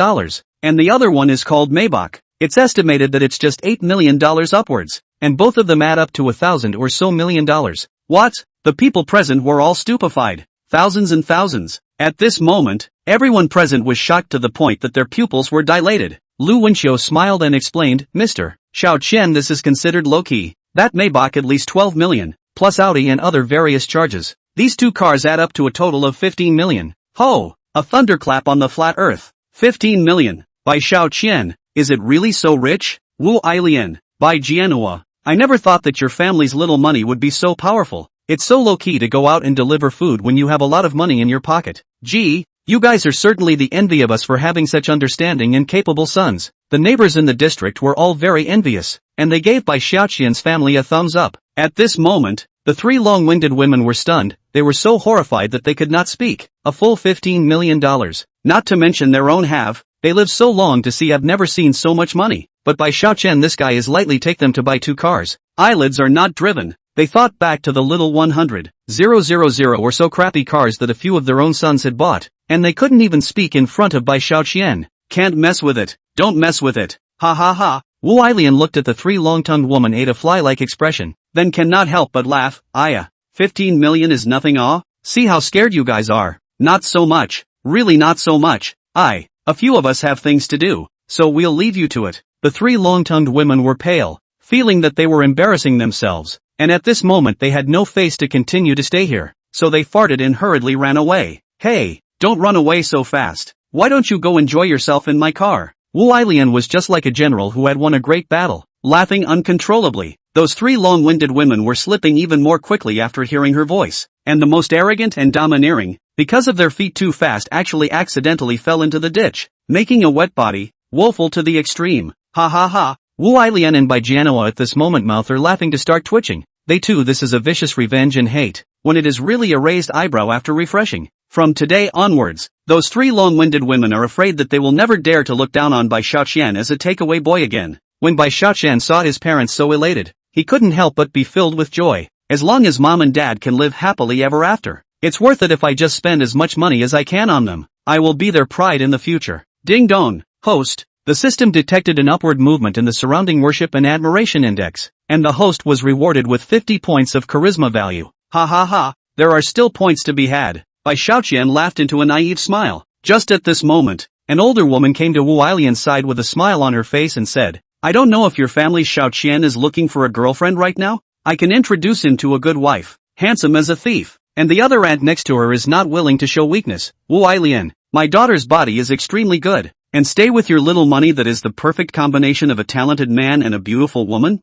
and the other one is called Maybach. It's estimated that it's just $8 million upwards, and both of them add up to $1,000 or so million. What? The people present were all stupefied. Thousands and thousands. At this moment, everyone present was shocked to the point that their pupils were dilated. Lu Wenxiu smiled and explained, Mr. Xiaoqian, this is considered low-key. That Maybach at least 12 million, plus Audi and other various charges. These two cars add up to a total of 15 million. Ho! A thunderclap on the flat earth. 15 million. Bai Xiaoqian, is it really so rich? Wu Ailian, Bai Jianhua, I never thought that your family's little money would be so powerful. It's so low-key to go out and deliver food when you have a lot of money in your pocket. Gee, you guys are certainly the envy of us for having such understanding and capable sons. The neighbors in the district were all very envious, and they gave Bai Xiaoqian's family a thumbs up. At this moment, the three long-winded women were stunned. They were so horrified that they could not speak. A full $15 million. Not to mention their own have. They live so long to see have never seen so much money. But Bai Xiaoqian, this guy is lightly take them to buy two cars. Eyelids are not driven. They thought back to the little 100,000 or so crappy cars that a few of their own sons had bought, and they couldn't even speak in front of Bai Xiaoqian. Can't mess with it. Don't mess with it. Ha ha ha. Wu Ailian looked at the three long-tongued women, ate a fly-like expression, then cannot help but laugh. 15 million is nothing. See how scared you guys are. Not so much. Really not so much. A few of us have things to do, so we'll leave you to it. The three long-tongued women were pale, feeling that they were embarrassing themselves, and at this moment they had no face to continue to stay here, so they farted and hurriedly ran away. Hey, don't run away so fast. Why don't you go enjoy yourself in my car? Wu Ailian was just like a general who had won a great battle, laughing uncontrollably. Those three long-winded women were slipping even more quickly after hearing her voice, and the most arrogant and domineering, because of their feet too fast, actually accidentally fell into the ditch, making a wet body, woeful to the extreme. Ha ha ha. Wu Ailian and Bai Jianhua at this moment mouth are laughing to start twitching. They too, this is a vicious revenge and hate, when it is really a raised eyebrow after refreshing. From today onwards, those three long-winded women are afraid that they will never dare to look down on Bai Xiaoqian as a takeaway boy again. When Bai Xiaoqian saw his parents so elated, he couldn't help but be filled with joy. As long as mom and dad can live happily ever after, it's worth it if I just spend as much money as I can on them. I will be their pride in the future. Ding dong. Host. The system detected an upward movement in the surrounding worship and admiration index, and the host was rewarded with 50 points of charisma value. Ha ha ha. There are still points to be had. Bai Xiaoqian laughed into a naive smile. Just at this moment, an older woman came to Wu Ailian's side with a smile on her face and said, I don't know if your family Xiaoqian is looking for a girlfriend right now? I can introduce him to a good wife, handsome as a thief, and the other aunt next to her is not willing to show weakness. Wu Ailian, my daughter's body is extremely good, and stay with your little money that is the perfect combination of a talented man and a beautiful woman?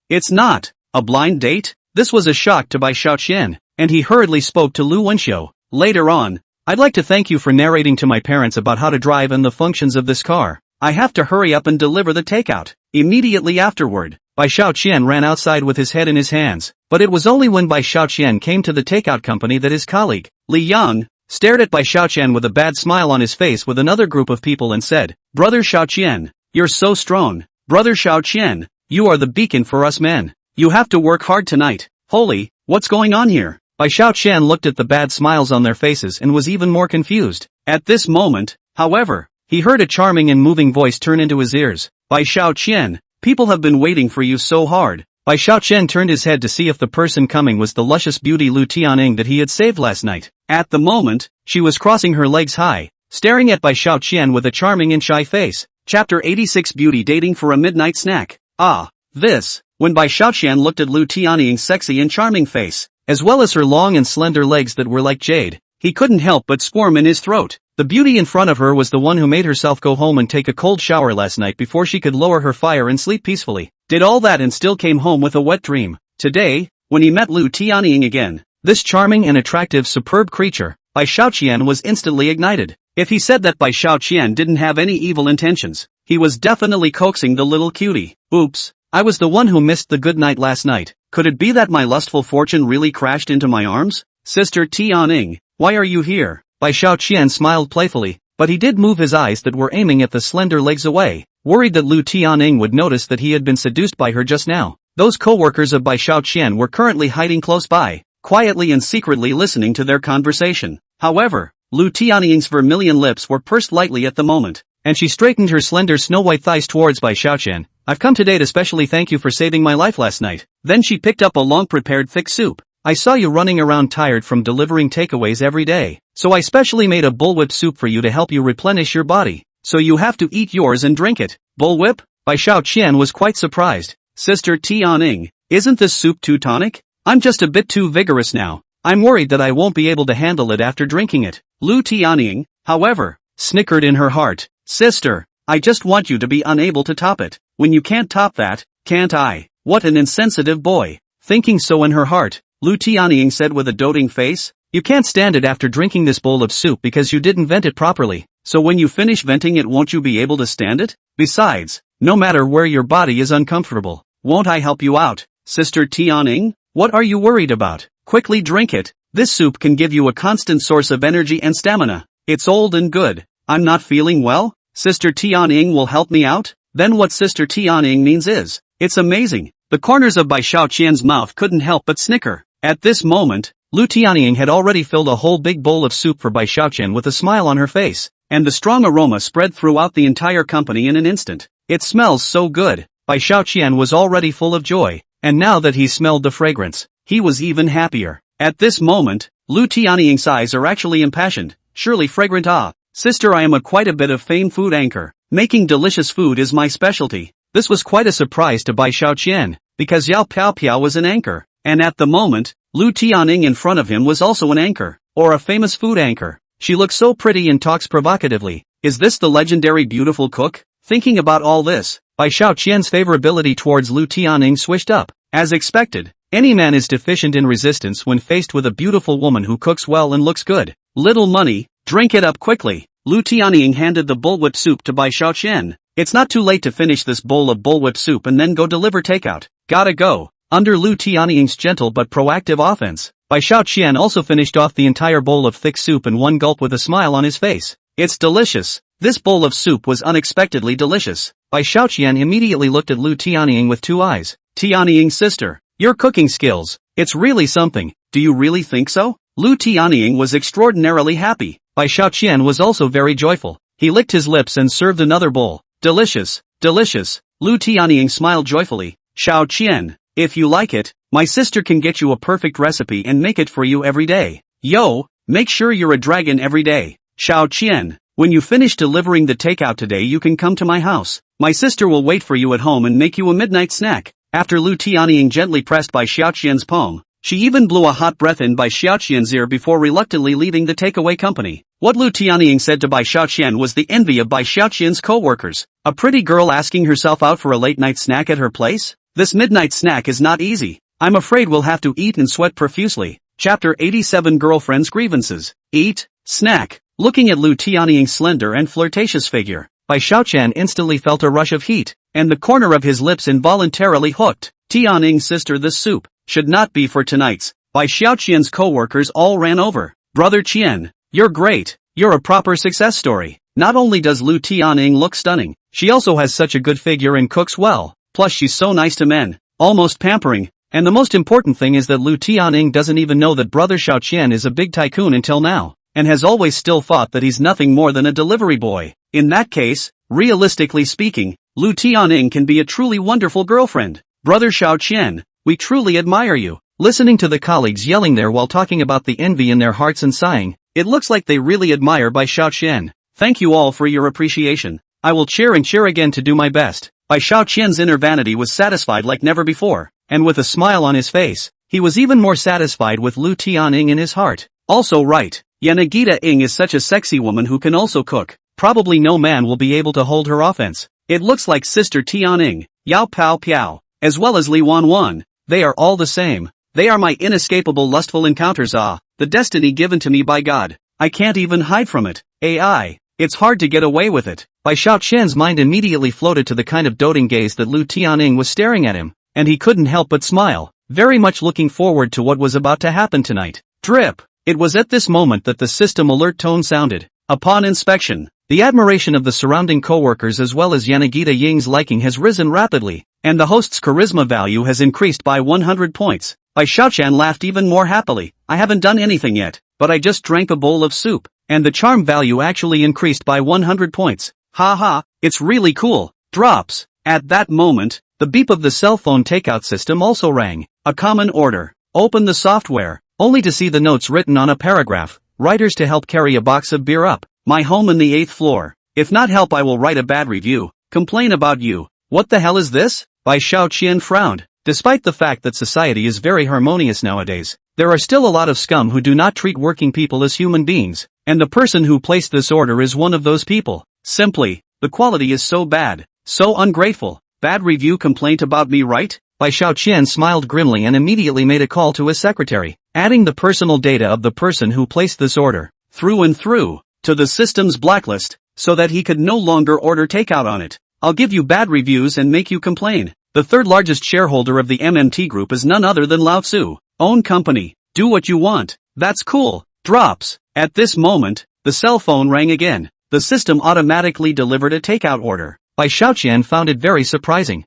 It's not. A blind date? This was a shock to Bai Xiaoqian, and he hurriedly spoke to Lu Wenxiu. Later on, I'd like to thank you for narrating to my parents about how to drive and the functions of this car. I have to hurry up and deliver the takeout. Immediately afterward, Bai Xiaoqian ran outside with his head in his hands, but it was only when Bai Xiaoqian came to the takeout company that his colleague, Li Yang, stared at Bai Xiaoqian with a bad smile on his face with another group of people and said, Brother Xiaoqian, you're so strong. Brother Xiaoqian, you are the beacon for us men. You have to work hard tonight. Holy, what's going on here? Bai Xiaoqian looked at the bad smiles on their faces and was even more confused. At this moment, however, he heard a charming and moving voice turn into his ears. Bai Xiaoqian, people have been waiting for you so hard. Bai Xiaoqian turned his head to see if the person coming was the luscious beauty Lu Tianing that he had saved last night. At the moment, she was crossing her legs high, staring at Bai Xiaoqian with a charming and shy face. Chapter 86 Beauty Dating for a Midnight Snack. When Bai Xiaoqian looked at Lu Tianing's sexy and charming face, as well as her long and slender legs that were like jade, he couldn't help but squirm in his throat. The beauty in front of her was the one who made herself go home and take a cold shower last night before she could lower her fire and sleep peacefully. Did all that and still came home with a wet dream. Today, when he met Lu Tianing again, this charming and attractive superb creature, Bai Xiaoqian was instantly ignited. If he said that Bai Xiaoqian didn't have any evil intentions, he was definitely coaxing the little cutie. Oops, I was the one who missed the good night last night. Could it be that my lustful fortune really crashed into my arms? Sister Tianing, why are you here? Bai Xiaoqian smiled playfully, but he did move his eyes that were aiming at the slender legs away, worried that Lu Tianing would notice that he had been seduced by her just now. Those co-workers of Bai Xiaoqian were currently hiding close by, quietly and secretly listening to their conversation. However, Lu Tianing's vermilion lips were pursed lightly at the moment, and she straightened her slender snow-white thighs towards Bai Xiaoqian. I've come today to specially thank you for saving my life last night. Then she picked up a long-prepared thick soup. I saw you running around tired from delivering takeaways every day, so I specially made a bullwhip soup for you to help you replenish your body. So you have to eat yours and drink it. Bullwhip? Bai Xiaoqian was quite surprised. Sister Tianing, isn't this soup too tonic? I'm just a bit too vigorous now. I'm worried that I won't be able to handle it after drinking it. Lu Tianing, however, snickered in her heart. Sister, I just want you to be unable to top it. When you can't top that, can't I? What an insensitive boy. Thinking so in her heart, Lu Tianing said with a doting face, you can't stand it after drinking this bowl of soup because you didn't vent it properly. So when you finish venting it, won't you be able to stand it? Besides, no matter where your body is uncomfortable, won't I help you out? Sister Tianing, what are you worried about? Quickly drink it. This soup can give you a constant source of energy and stamina. It's old and good. I'm not feeling well? Sister Tianing will help me out? Then what Sister Tianing means is, it's amazing. The corners of Bai Xiaoqian's mouth couldn't help but snicker. At this moment, Lu Tianing had already filled a whole big bowl of soup for Bai Xiaoqian with a smile on her face, and the strong aroma spread throughout the entire company in an instant. It smells so good. Bai Xiaoqian was already full of joy, and now that he smelled the fragrance, he was even happier. At this moment, Lu Tianing's eyes are actually impassioned, surely fragrant. Sister, I am quite a bit of famed food anchor. Making delicious food is my specialty. This was quite a surprise to Bai Xiaoqian, because Yao Piao Piao was an anchor, And at the moment, Lu Tianning in front of him was also an anchor, or a famous food anchor. She looks so pretty and talks provocatively. Is this the legendary beautiful cook? Thinking about all this, Bai Xiaoqian's favorability towards Lu Tianning swished up. As expected, any man is deficient in resistance when faced with a beautiful woman who cooks well and looks good. Little money, drink it up quickly. Lu Tianning handed the bullwhip soup to Bai Xiaoqian. It's not too late to finish this bowl of bullwhip soup and then go deliver takeout. Gotta go. Under Lu Tianning's gentle but proactive offense, Bai Xiaoqian also finished off the entire bowl of thick soup in one gulp with a smile on his face. It's delicious. This bowl of soup was unexpectedly delicious. Bai Xiaoqian immediately looked at Lu Tianning with two eyes. Tianning's sister, your cooking skills, it's really something. Do you really think so? Lu Tianning was extraordinarily happy. Bai Xiaoqian was also very joyful. He licked his lips and served another bowl. Delicious, delicious. Lu Tianning smiled joyfully. Xiaoqian, if you like it, my sister can get you a perfect recipe and make it for you every day. Yo, make sure you're a dragon every day. Xiaoqian, when you finish delivering the takeout today you can come to my house. My sister will wait for you at home and make you a midnight snack. After Lu Tianning gently pressed Bai Xiaoqian's palm, she even blew a hot breath in Bai Xiaoqian's ear before reluctantly leaving the takeaway company. What Lu Tianning said to Bai Xiaoqian was the envy of Bai Xiaoqian's co-workers. A pretty girl asking herself out for a late-night snack at her place? This midnight snack is not easy. I'm afraid we'll have to eat and sweat profusely. Chapter 87 Girlfriend's Grievances. Eat, snack. Looking at Lu Tianning's slender and flirtatious figure, Bai Xiaoqian instantly felt a rush of heat, and the corner of his lips involuntarily hooked. Tianning's sister, this soup should not be for tonight's. Bai Xiaoqian's co-workers all ran over. Brother Qian, you're great. You're a proper success story. Not only does Lu Tianning look stunning, she also has such a good figure and cooks well. Plus she's so nice to men, almost pampering. And the most important thing is that Lu Tianning doesn't even know that brother Xiaoqian is a big tycoon until now, and has always still thought that he's nothing more than a delivery boy. In that case, realistically speaking, Lu Tianning can be a truly wonderful girlfriend. Brother Xiaoqian, we truly admire you. Listening to the colleagues yelling there while talking about the envy in their hearts and sighing, it looks like they really admire Bai Xiaoqian. Thank you all for your appreciation. I will cheer and cheer again to do my best. Bai Xiaoqian's inner vanity was satisfied like never before, and with a smile on his face, he was even more satisfied with Lu Tianning in his heart. Also right, Yanagita Ing is such a sexy woman who can also cook. Probably no man will be able to hold her offense. It looks like Sister Tianning, Yao Pao Piao, as well as Li Wanwan. They are all the same. They are my inescapable lustful encounters. The destiny given to me by God. I can't even hide from it. AI. It's hard to get away with it. Bai Xiaoqian's mind immediately floated to the kind of doting gaze that Lu Tianning was staring at him, and he couldn't help but smile, very much looking forward to what was about to happen tonight. Drip! It was at this moment that the system alert tone sounded. Upon inspection, the admiration of the surrounding co-workers as well as Yanagita Ying's liking has risen rapidly, and the host's charisma value has increased by 100 points. Bai Xiaoqian laughed even more happily. I haven't done anything yet, but I just drank a bowl of soup, and the charm value actually increased by 100 points. Haha, it's really cool. Drops. At that moment, the beep of the cell phone takeout system also rang. A common order. Open the software, only to see the notes written on a paragraph. Writers to help carry a box of beer up. My home in the 8th floor. If not help I will write a bad review. Complain about you. What the hell is this? Bai Xiaoqian frowned. Despite the fact that society is very harmonious nowadays, there are still a lot of scum who do not treat working people as human beings, and the person who placed this order is one of those people. Simply, the quality is so bad, so ungrateful. Bad review complaint about me, right? Bai Xiaoqian smiled grimly and immediately made a call to his secretary, adding the personal data of the person who placed this order, through and through, to the system's blacklist, so that he could no longer order takeout on it. I'll give you bad reviews and make you complain. The third largest shareholder of the MMT group is none other than Lao Tzu. Own company. Do what you want. That's cool. Drops. At this moment, the cell phone rang again. The system automatically delivered a takeout order. Bai Xiaoqian found it very surprising.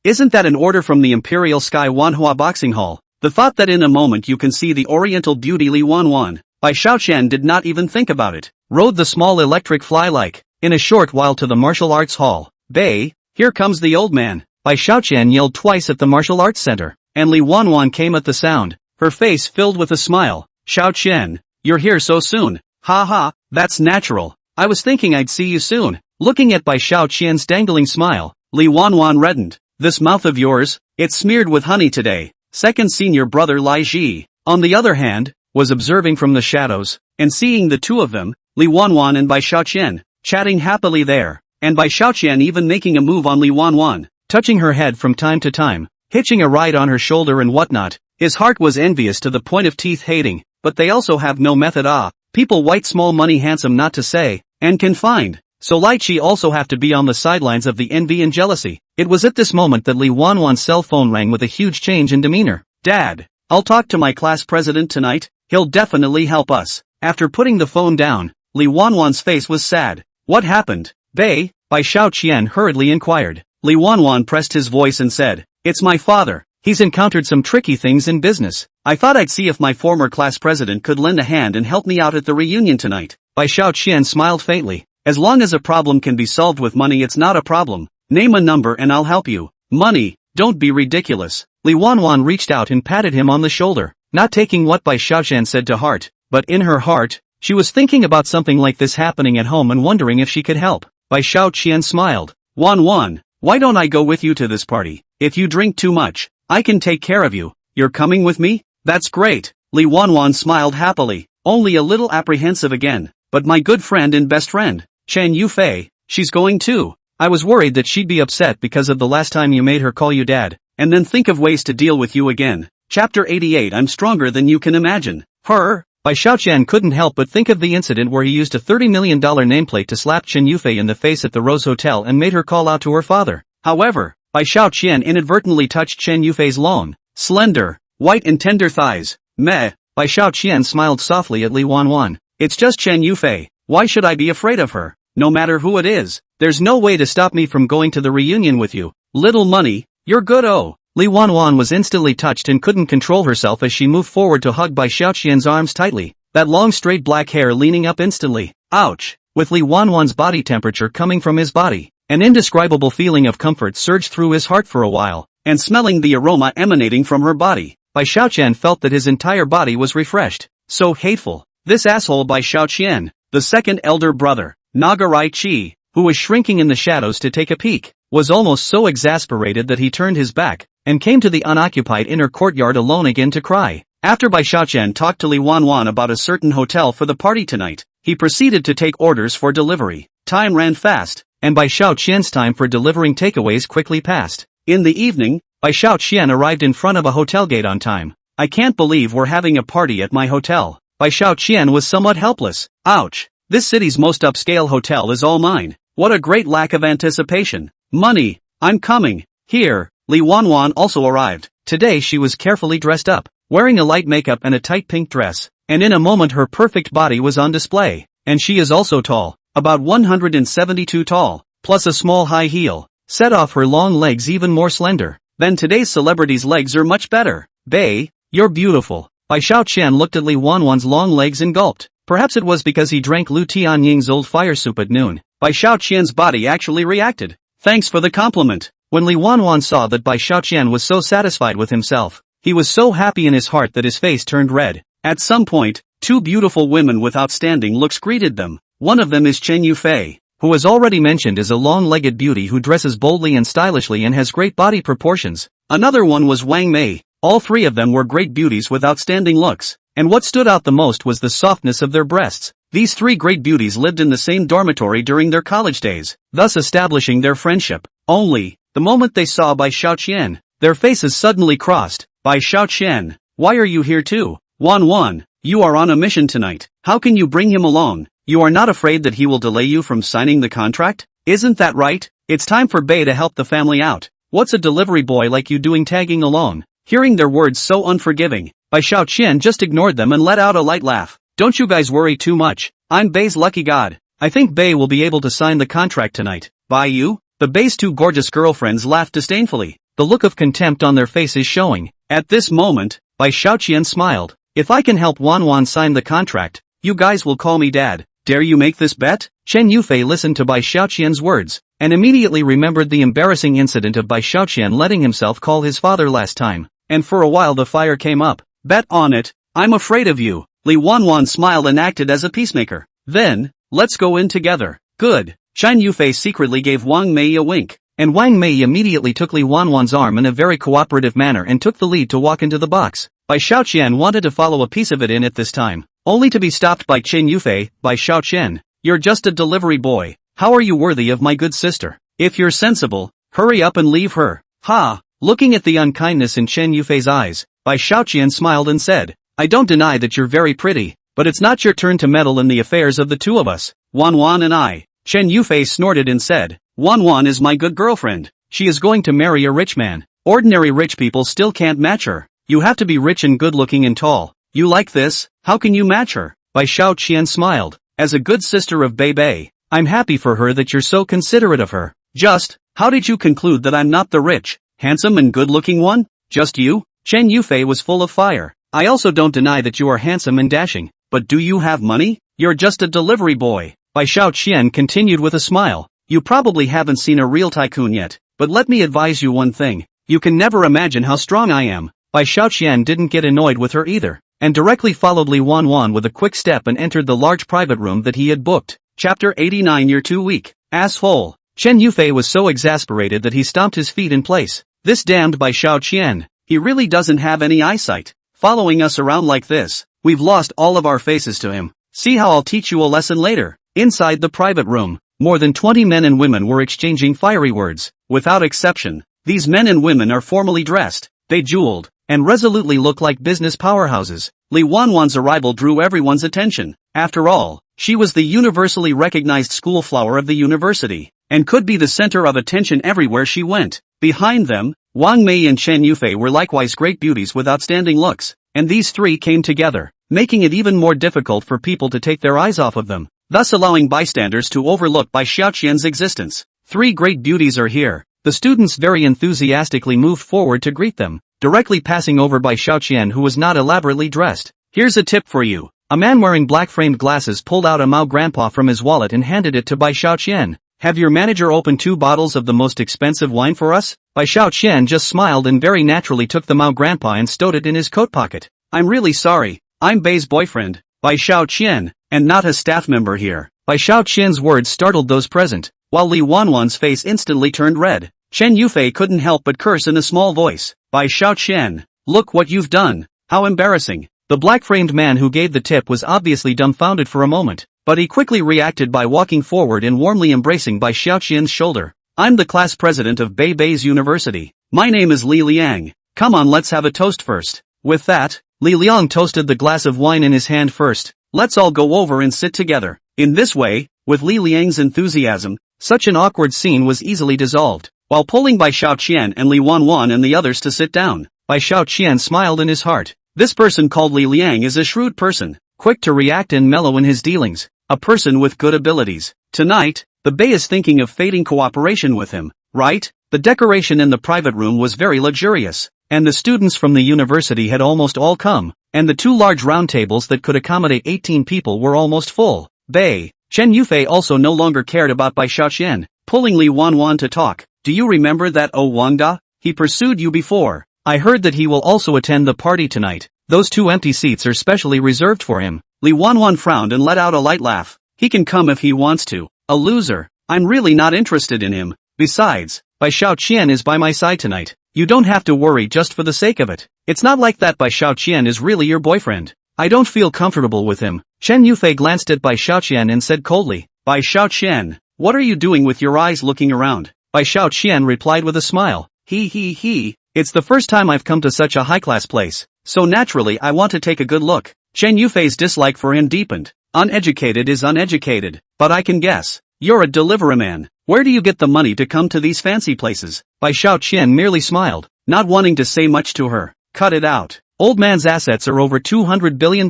Isn't that an order from the Imperial Sky Wanhua Boxing Hall? The thought that in a moment you can see the Oriental beauty Li Wanwan. Bai Xiaoqian did not even think about it. Rode the small electric fly like, in a short while to the martial arts hall. Bei, here comes the old man. Bai Xiaoqian yelled twice at the martial arts center, and Li Wanwan came at the sound, her face filled with a smile. Xiaoqian, you're here so soon. That's natural. I was thinking I'd see you soon. Looking at Bai Xiaoqian's dangling smile, Li Wanwan reddened. This mouth of yours, it's smeared with honey today. second senior brother Li Ji, on the other hand, was observing from the shadows, and seeing the two of them, Li Wanwan and Bai Xiaoqian, chatting happily there, and Bai Xiaoqian even making a move on Li Wanwan, touching her head from time to time, hitching a ride on her shoulder and whatnot. His heart was envious to the point of teeth hating, but they also have no method. People white small money handsome not to say, and can find. So Lai Chi also have to be on the sidelines of the envy and jealousy. It was at this moment that Li Wanwan's cell phone rang with a huge change in demeanor. Dad, I'll talk to my class president tonight, he'll definitely help us. After putting the phone down, Li Wanwan's face was sad. What happened? Bai Xiaoqian hurriedly inquired. Li Wanwan pressed his voice and said, it's my father. He's encountered some tricky things in business. I thought I'd see if my former class president could lend a hand and help me out at the reunion tonight. Bai Xiaoqian smiled faintly. As long as a problem can be solved with money, it's not a problem. Name a number and I'll help you. Money? Don't be ridiculous. Li Wanwan reached out and patted him on the shoulder, not taking what Bai Xiaoqian said to heart, but in her heart, she was thinking about something like this happening at home and wondering if she could help. Bai Xiaoqian smiled. Wanwan, why don't I go with you to this party? If you drink too much, I can take care of you. You're coming with me? That's great. Li Wanwan smiled happily, only a little apprehensive again. But my good friend and best friend, Chen Yufei, she's going too. I was worried that she'd be upset because of the last time you made her call you dad, and then think of ways to deal with you again. Chapter 88. I'm stronger than you can imagine. Her? Bai Xiaoqian couldn't help but think of the incident where he used a $30 million nameplate to slap Chen Yufei in the face at the Rose Hotel and made her call out to her father. However, Bai Xiaoqian inadvertently touched Chen Yufei's long, slender, white and tender thighs. Meh. Bai Xiaoqian smiled softly at Li Wanwan. It's just Chen Yufei. Why should I be afraid of her? No matter who it is, there's no way to stop me from going to the reunion with you. Little money, you're good. Oh. Li Wanwan was instantly touched and couldn't control herself as she moved forward to hug Bai Xiaoqian's arms tightly, that long straight black hair leaning up instantly. Ouch! With Li Wanwan's body temperature coming from his body, an indescribable feeling of comfort surged through his heart for a while, and smelling the aroma emanating from her body, Bai Xiaoqian felt that his entire body was refreshed. So hateful. This asshole Bai Xiaoqian, the second elder brother, Nagarai Chi, who was shrinking in the shadows to take a peek, was almost so exasperated that he turned his back, and came to the unoccupied inner courtyard alone again to cry. After Bai Xiaoqian talked to Li Wanwan about a certain hotel for the party tonight, he proceeded to take orders for delivery. Time ran fast, and Bai Xiaoqian's time for delivering takeaways quickly passed. In the evening, Bai Xiaoqian arrived in front of a hotel gate on time. I can't believe we're having a party at my hotel. Bai Xiaoqian was somewhat helpless. Ouch. This city's most upscale hotel is all mine. What a great lack of anticipation. Money. I'm coming. Here. Li Wanwan also arrived. Today she was carefully dressed up, wearing a light makeup and a tight pink dress, and in a moment her perfect body was on display. And she is also tall, about 172 tall, plus a small high heel, set off her long legs even more slender. Then today's celebrity's legs are much better. Bai, you're beautiful. Bai Xiaoqian looked at Li Wanwan's long legs and gulped. Perhaps it was because he drank Lu Tianying's old fire soup at noon. Bai Xiaoqian's body actually reacted. Thanks for the compliment. When Li Wanwan saw that Bai Xiaoqian was so satisfied with himself, he was so happy in his heart that his face turned red. At some point, two beautiful women with outstanding looks greeted them. One of them is Chen Yufei, who as already mentioned is a long-legged beauty who dresses boldly and stylishly and has great body proportions. Another one was Wang Mei. All three of them were great beauties with outstanding looks, and what stood out the most was the softness of their breasts. These three great beauties lived in the same dormitory during their college days, thus establishing their friendship. Only, the moment they saw Bai Xiaoqian, their faces suddenly crossed. Bai Xiaoqian, why are you here too? Wanwan, you are on a mission tonight. How can you bring him along? You are not afraid that he will delay you from signing the contract? Isn't that right? It's time for Bai to help the family out. What's a delivery boy like you doing tagging along? Hearing their words so unforgiving, Bai Xiaoqian just ignored them and let out a light laugh. Don't you guys worry too much. I'm Bai's lucky god. I think Bai will be able to sign the contract tonight. Bai you? The Bai's two gorgeous girlfriends laughed disdainfully, the look of contempt on their faces showing. At this moment, Bai Xiaoqian smiled. If I can help Wanwan sign the contract, you guys will call me dad. Dare you make this bet? Chen Yufei listened to Bai Xiaoqian's words, and immediately remembered the embarrassing incident of Bai Xiaoqian letting himself call his father last time, and for a while the fire came up. Bet on it. I'm afraid of you. Li Wanwan smiled and acted as a peacemaker. Then, let's go in together. Good. Chen Yufei secretly gave Wang Mei a wink, and Wang Mei immediately took Li Wanwan's arm in a very cooperative manner and took the lead to walk into the box. Bai Xiaoqian wanted to follow a piece of it in at this time, only to be stopped by Chen Yufei. Bai Xiaoqian, you're just a delivery boy, how are you worthy of my good sister? If you're sensible, hurry up and leave her. Ha! Looking at the unkindness in Chen Yufei's eyes, Bai Xiaoqian smiled and said, I don't deny that you're very pretty, but it's not your turn to meddle in the affairs of the two of us, Wanwan and I. Chen Yufei snorted and said, Wanwan is my good girlfriend. She is going to marry a rich man. Ordinary rich people still can't match her. You have to be rich and good-looking and tall. You like this? How can you match her? Bai Xiaoqian smiled. As a good sister of Bei Bei, I'm happy for her that you're so considerate of her. Just, how did you conclude that I'm not the rich, handsome and good-looking one? Just you? Chen Yufei was full of fire. I also don't deny that you are handsome and dashing, but do you have money? You're just a delivery boy. Bai Xiaoqian continued with a smile. You probably haven't seen a real tycoon yet, but let me advise you one thing. You can never imagine how strong I am. Bai Xiaoqian didn't get annoyed with her either, and directly followed Li Wanwan with a quick step and entered the large private room that he had booked. Chapter 89. You're too weak, asshole. Chen Yufei was so exasperated that he stomped his feet in place. This damned Bai Xiaoqian. He really doesn't have any eyesight. Following us around like this, we've lost all of our faces to him. See how I'll teach you a lesson later. Inside the private room, more than 20 men and women were exchanging fiery words. Without exception, these men and women are formally dressed, they jeweled, and resolutely look like business powerhouses. Li Wanwan's arrival drew everyone's attention. After all, she was the universally recognized school flower of the university, and could be the center of attention everywhere she went. Behind them, Wang Mei and Chen Yufei were likewise great beauties with outstanding looks, and these three came together, making it even more difficult for people to take their eyes off of them, thus allowing bystanders to overlook Bai Xiaoqian's existence. Three great beauties are here. The students very enthusiastically moved forward to greet them, directly passing over Bai Xiaoqian, who was not elaborately dressed. Here's a tip for you. A man wearing black-framed glasses pulled out a Mao grandpa from his wallet and handed it to Bai Xiaoqian. Have your manager open 2 bottles of the most expensive wine for us? Bai Xiaoqian just smiled and very naturally took the Mao grandpa and stowed it in his coat pocket. I'm really sorry. I'm Bei's boyfriend, Bai Xiaoqian, and not a staff member here. Bai Xiaoqian's words startled those present, while Li Wanwan's face instantly turned red. Chen Yufei couldn't help but curse in a small voice. Bai Xiaoqian, look what you've done. How embarrassing. The black-framed man who gave the tip was obviously dumbfounded for a moment, but he quickly reacted by walking forward and warmly embracing Bai Xiaoqian's shoulder. I'm the class president of Bei Bei's University. My name is Li Liang. Come on, let's have a toast first. With that, Li Liang toasted the glass of wine in his hand first. Let's all go over and sit together. In this way, with Li Liang's enthusiasm, such an awkward scene was easily dissolved. While pulling Bai Xiaoqian and Li Wanwan and the others to sit down, Bai Xiaoqian smiled in his heart. This person called Li Liang is a shrewd person, quick to react and mellow in his dealings, a person with good abilities. Tonight, the Bei is thinking of fading cooperation with him, right? The decoration in the private room was very luxurious, and the students from the university had almost all come, and the 2 large round tables that could accommodate 18 people were almost full. Bei, Chen Yufei also no longer cared about Bai Xiaoqian, pulling Li Wanwan to talk. Do you remember that Wangda? He pursued you before. I heard that he will also attend the party tonight. Those 2 empty seats are specially reserved for him. Li Wanwan frowned and let out a light laugh. He can come if he wants to. A loser. I'm really not interested in him. Besides, Bai Xiaoqian is by my side tonight. You don't have to worry just for the sake of it. It's not like that Bai Xiaoqian is really your boyfriend. I don't feel comfortable with him. Chen Yufei glanced at Bai Xiaoqian and said coldly, Bai Xiaoqian, what are you doing with your eyes looking around? Bai Xiaoqian replied with a smile. It's the first time I've come to such a high-class place, so naturally I want to take a good look. Chen Yufei's dislike for him deepened. Uneducated is uneducated, but I can guess. You're a deliveryman. Where do you get the money to come to these fancy places? Bai Xiaoqian merely smiled, not wanting to say much to her. Cut it out. Old man's assets are over $200 billion.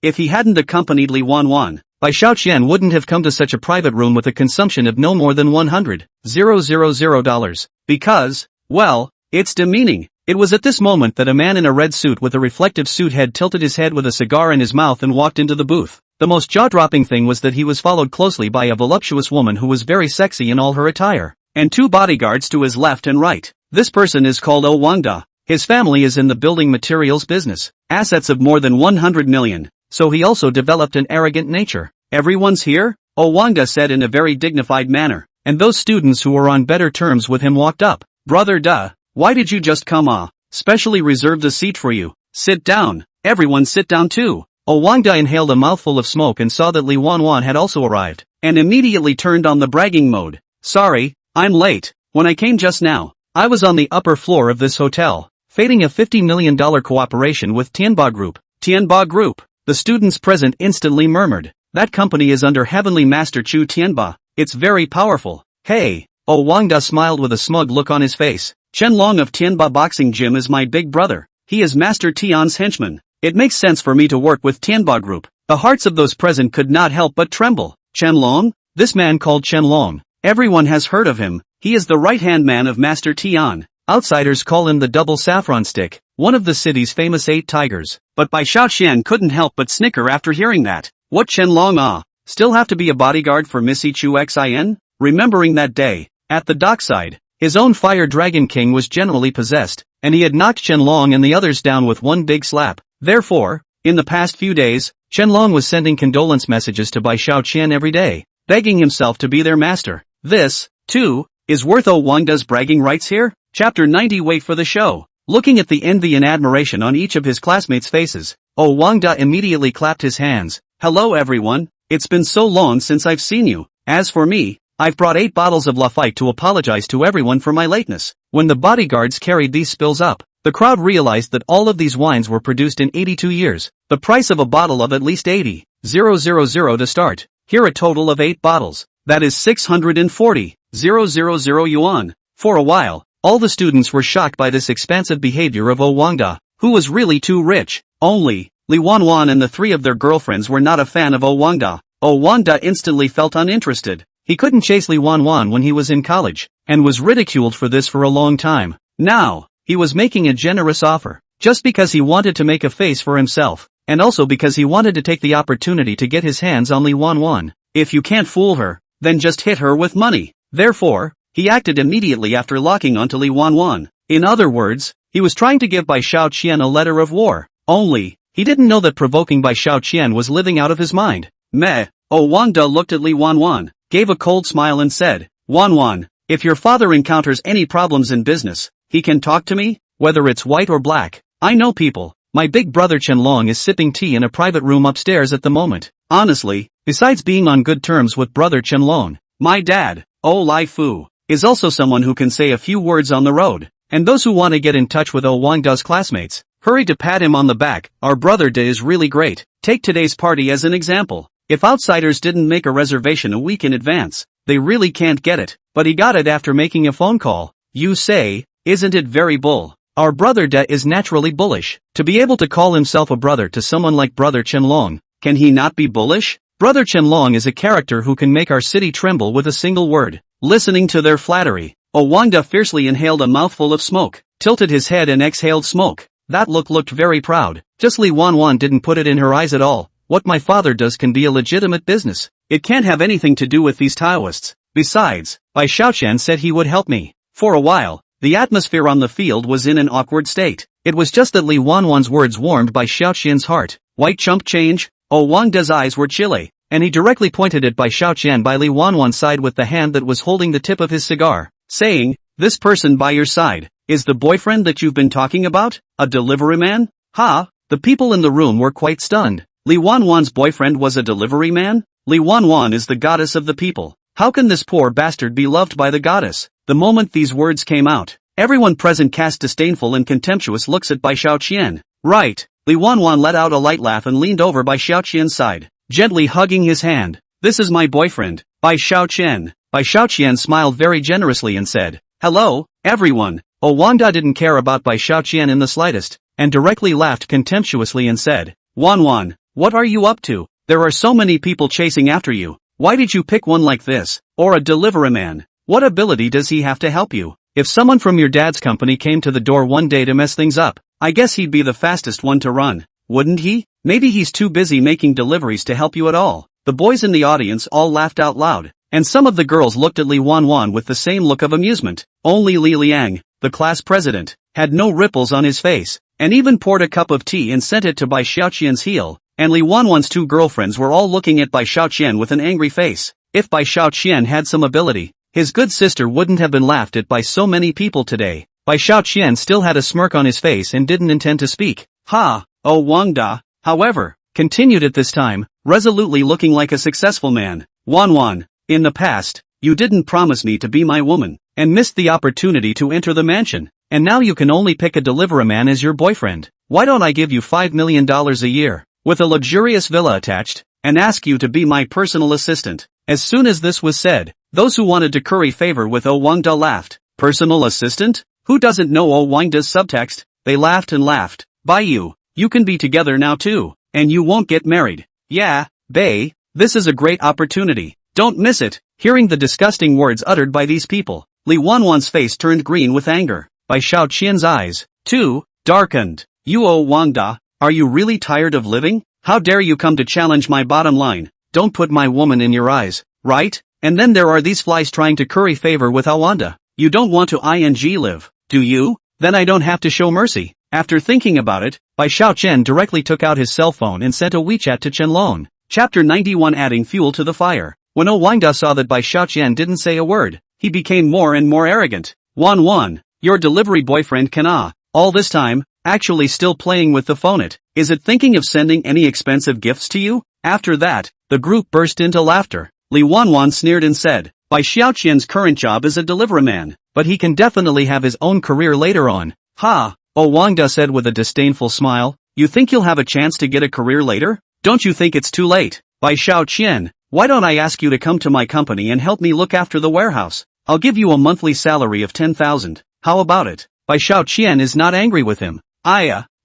If he hadn't accompanied Li Wanwan, Bai Xiaoqian wouldn't have come to such a private room with a consumption of no more than $100,000. Because, well, it's demeaning. It was at this moment that a man in a red suit with a reflective suit head tilted his head with a cigar in his mouth and walked into the booth. The most jaw-dropping thing was that he was followed closely by a voluptuous woman who was very sexy in all her attire, and 2 bodyguards to his left and right. This person is called Wangda. His family is in the building materials business, assets of more than 100 million, so he also developed an arrogant nature. Everyone's here? Wangda said in a very dignified manner. and those students who were on better terms with him walked up. Brother duh, why did you just come specially reserved a seat for you. Sit down, everyone sit down too. Wangda inhaled a mouthful of smoke and saw that Li Wanwan had also arrived, and immediately turned on the bragging mode. Sorry, I'm late. When I came just now, I was on the upper floor of this hotel, fading a $50 million cooperation with Tianba Group. Tianba Group. The students present instantly murmured. That company is under Heavenly Master Chu Tianba. It's very powerful. Hey. Wangda smiled with a smug look on his face. Chen Long of Tianba Boxing Gym is my big brother. He is Master Tian's henchman. It makes sense for me to work with Tianba Group. The hearts of those present could not help but tremble. Chen Long? This man called Chen Long. Everyone has heard of him. He is the right-hand man of Master Tian. Outsiders call him the double saffron stick, one of the city's famous 8 tigers. But Bai Xiaoqian couldn't help but snicker after hearing that. What Chen Long still have to be a bodyguard for Missy Chu Xin? Remembering that day, at the dockside, his own Fire Dragon King was generally possessed, and he had knocked Chen Long and the others down with one big slap. Therefore, in the past few days, Chen Long was sending condolence messages to Bai Xiaoqian every day, begging himself to be their master. This, too, is worth Wangda's bragging rights here? Chapter 90. Wait for the show. Looking at the envy and admiration on each of his classmates' faces, Wangda immediately clapped his hands. Hello everyone, it's been so long since I've seen you. As for me, I've brought 8 bottles of Lafite to apologize to everyone for my lateness. When the bodyguards carried these spills up, the crowd realized that all of these wines were produced in 82 years. The price of a bottle of at least 80,000 to start. Here a total of 8 bottles. That is 640,000 yuan. For a while, all the students were shocked by this expansive behavior of Wangda, who was really too rich. Only Li Wanwan and the 3 of their girlfriends were not a fan of Wangda. Wangda instantly felt uninterested. He couldn't chase Li Wanwan when he was in college, and was ridiculed for this for a long time. Now, he was making a generous offer, just because he wanted to make a face for himself, and also because he wanted to take the opportunity to get his hands on Li Wanwan. If you can't fool her, then just hit her with money. Therefore, he acted immediately after locking onto Li Wanwan. In other words, he was trying to give Bai Xiaoqian a letter of war. Only, he didn't know that provoking Bai Xiaoqian was living out of his mind. Meh. Wangda looked at Li Wanwan, gave a cold smile and said, Wanwan, if your father encounters any problems in business, he can talk to me, whether it's white or black. I know people. My big brother Chen Long is sipping tea in a private room upstairs at the moment. Honestly, besides being on good terms with brother Chen Long, my dad, Lai Fu, is also someone who can say a few words on the road. And those who want to get in touch with Wangda's classmates, hurry to pat him on the back. Our brother De is really great. Take today's party as an example. If outsiders didn't make a reservation a week in advance, they really can't get it. But he got it after making a phone call. You say, isn't it very bull? Our brother De is naturally bullish. To be able to call himself a brother to someone like brother Chen Long, can he not be bullish? Brother Chen Long is a character who can make our city tremble with a single word. Listening to their flattery, Wangda fiercely inhaled a mouthful of smoke, tilted his head and exhaled smoke. That looked very proud. Just Li Wanwan didn't put it in her eyes at all. What my father does can be a legitimate business. It can't have anything to do with these Taoists. Besides, Bai Xiaoqian said he would help me. For a while, the atmosphere on the field was in an awkward state. It was just that Li Wanwan's words warmed Bai Xiaoqian's heart. White chump change? Wangda's eyes were chilly, and he directly pointed at Bai Xiaoqian by Li Wanwan's side with the hand that was holding the tip of his cigar, saying, this person by your side, is the boyfriend that you've been talking about? A delivery man? Ha! The people in the room were quite stunned. Li Wanwan's boyfriend was a delivery man? Li Wanwan is the goddess of the people. How can this poor bastard be loved by the goddess? The moment these words came out, everyone present cast disdainful and contemptuous looks at Bai Xiaoqian. Right. Li Wanwan let out a light laugh and leaned over Bai Xiaoqian's side, gently hugging his hand. This is my boyfriend, Bai Xiaoqian. Bai Xiaoqian smiled very generously and said, hello, everyone. Wangda didn't care about Bai Xiaoqian in the slightest, and directly laughed contemptuously and said, Wanwan, what are you up to? There are so many people chasing after you. Why did you pick one like this? Or a delivery man? What ability does he have to help you? If someone from your dad's company came to the door one day to mess things up, I guess he'd be the fastest one to run, wouldn't he? Maybe he's too busy making deliveries to help you at all. The boys in the audience all laughed out loud, and some of the girls looked at Li Wanwan with the same look of amusement. Only Li Liang, the class president, had no ripples on his face, and even poured a cup of tea and sent it to Bai Xiaoqian's heel, and Li Wanwan's 2 girlfriends were all looking at Bai Xiaoqian with an angry face. If Bai Xiaoqian had some ability, his good sister wouldn't have been laughed at by so many people today. Bai Xiaoqian still had a smirk on his face and didn't intend to speak. Ha, oh Wangda, however, continued at this time, resolutely looking like a successful man. Wan, in the past, you didn't promise me to be my woman, and missed the opportunity to enter the mansion, and now you can only pick a delivery man as your boyfriend. Why don't I give you $5 million a year, with a luxurious villa attached, and ask you to be my personal assistant? As soon as this was said, those who wanted to curry favor with Oh Wangda laughed. Personal assistant? Who doesn't know Oh Wangda's subtext? They laughed and laughed. By you can be together now too, and you won't get married. Yeah, Bei, this is a great opportunity. Don't miss it. Hearing the disgusting words uttered by these people, Li Wanwan's face turned green with anger. Bai Xiaoqian's eyes, too, darkened. You Oh Wangda, are you really tired of living? How dare you come to challenge my bottom line? Don't put my woman in your eyes, right? And then there are these flies trying to curry favor with Awanda. You don't want to live, do you? Then I don't have to show mercy. After thinking about it, Bai Xiaoqian directly took out his cell phone and sent a WeChat to Qianlong. Chapter 91 Adding fuel to the fire. When Oh Wangda saw that Bai Xiaoqian didn't say a word, he became more and more arrogant. Wan, your delivery boyfriend can all this time, actually still playing with the phone is it thinking of sending any expensive gifts to you? After that, the group burst into laughter. Li Wanwan sneered and said, Bai Xiaoqian's current job is a delivery man, but he can definitely have his own career later on. Ha, Oh Wangda said with a disdainful smile, you think you'll have a chance to get a career later? Don't you think it's too late? Bai Xiaoqian, why don't I ask you to come to my company and help me look after the warehouse? I'll give you a monthly salary of 10,000. How about it? Bai Xiaoqian is not angry with him.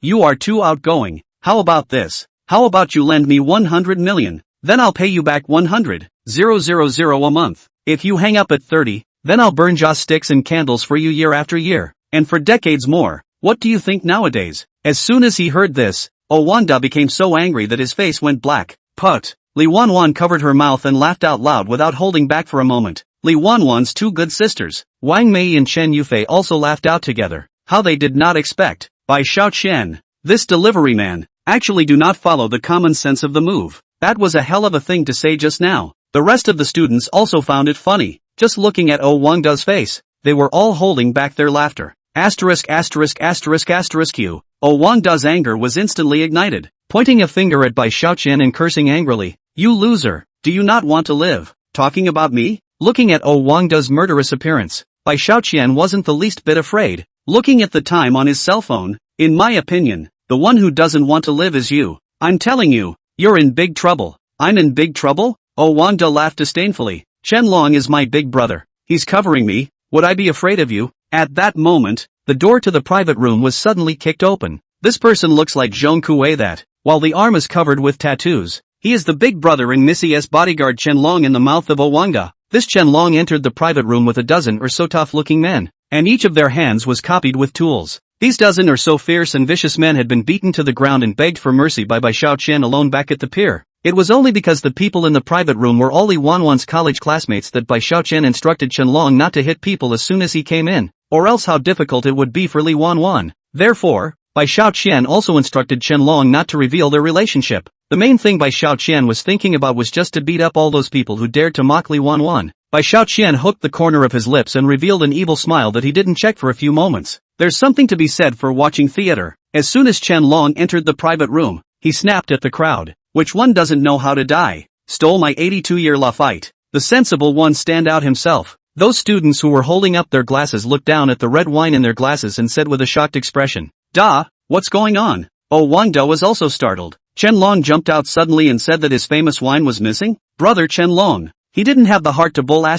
You are too outgoing. How about this? How about you lend me 100 million? Then I'll pay you back 100,000 a month. If you hang up at 30, then I'll burn joss sticks and candles for you year after year, and for decades more. What do you think nowadays? As soon as he heard this, Oh Wangda became so angry that his face went black. Put. Li Wanwan covered her mouth and laughed out loud without holding back for a moment. Li Wanwan's two good sisters, Wang Mei and Chen Yufei, also laughed out together. How they did not expect. Bai Xiaoqian, this delivery man, actually do not follow the common sense of the move. That was a hell of a thing to say just now. The rest of the students also found it funny. Just looking at Oh Wangda's face, they were all holding back their laughter. Asterisk. Q. Oh Wangda's anger was instantly ignited, pointing a finger at Bai Xiaoqian and cursing angrily. You loser, do you not want to live? Talking about me? Looking at Oh Wangda's murderous appearance, Bai Xiaoqian wasn't the least bit afraid. Looking at the time on his cell phone, in my opinion, the one who doesn't want to live is you. I'm telling you, you're in big trouble. I'm in big trouble? Oh Wangda laughed disdainfully. Qianlong is my big brother. He's covering me. Would I be afraid of you? At that moment, the door to the private room was suddenly kicked open. This person looks like Zhong Kuei that, while the arm is covered with tattoos, he is the big brother and Missy's bodyguard Qianlong in the mouth of Oh Wangda. This Qianlong entered the private room with a dozen or so tough-looking men, and each of their hands was copied with tools. These dozen or so fierce and vicious men had been beaten to the ground and begged for mercy by Bai Xiaoqian alone back at the pier. It was only because the people in the private room were all Li Wanwan's college classmates that Bai Xiaoqian instructed Qianlong not to hit people as soon as he came in, or else how difficult it would be for Li Wanwan. Therefore, Bai Xiaoqian also instructed Qianlong not to reveal their relationship. The main thing Bai Xiaoqian was thinking about was just to beat up all those people who dared to mock Li Wanwan. Bai Xiaoqian hooked the corner of his lips and revealed an evil smile that he didn't check for a few moments. There's something to be said for watching theater. As soon as Qianlong entered the private room, he snapped at the crowd. Which one doesn't know how to die? Stole my 82-year la fight. The sensible one stand out himself. Those students who were holding up their glasses looked down at the red wine in their glasses and said with a shocked expression, "Da, what's going on?" Oh Wangda was also startled. Qianlong jumped out suddenly and said that his famous wine was missing. Brother Qianlong. He didn't have the heart to bull **** with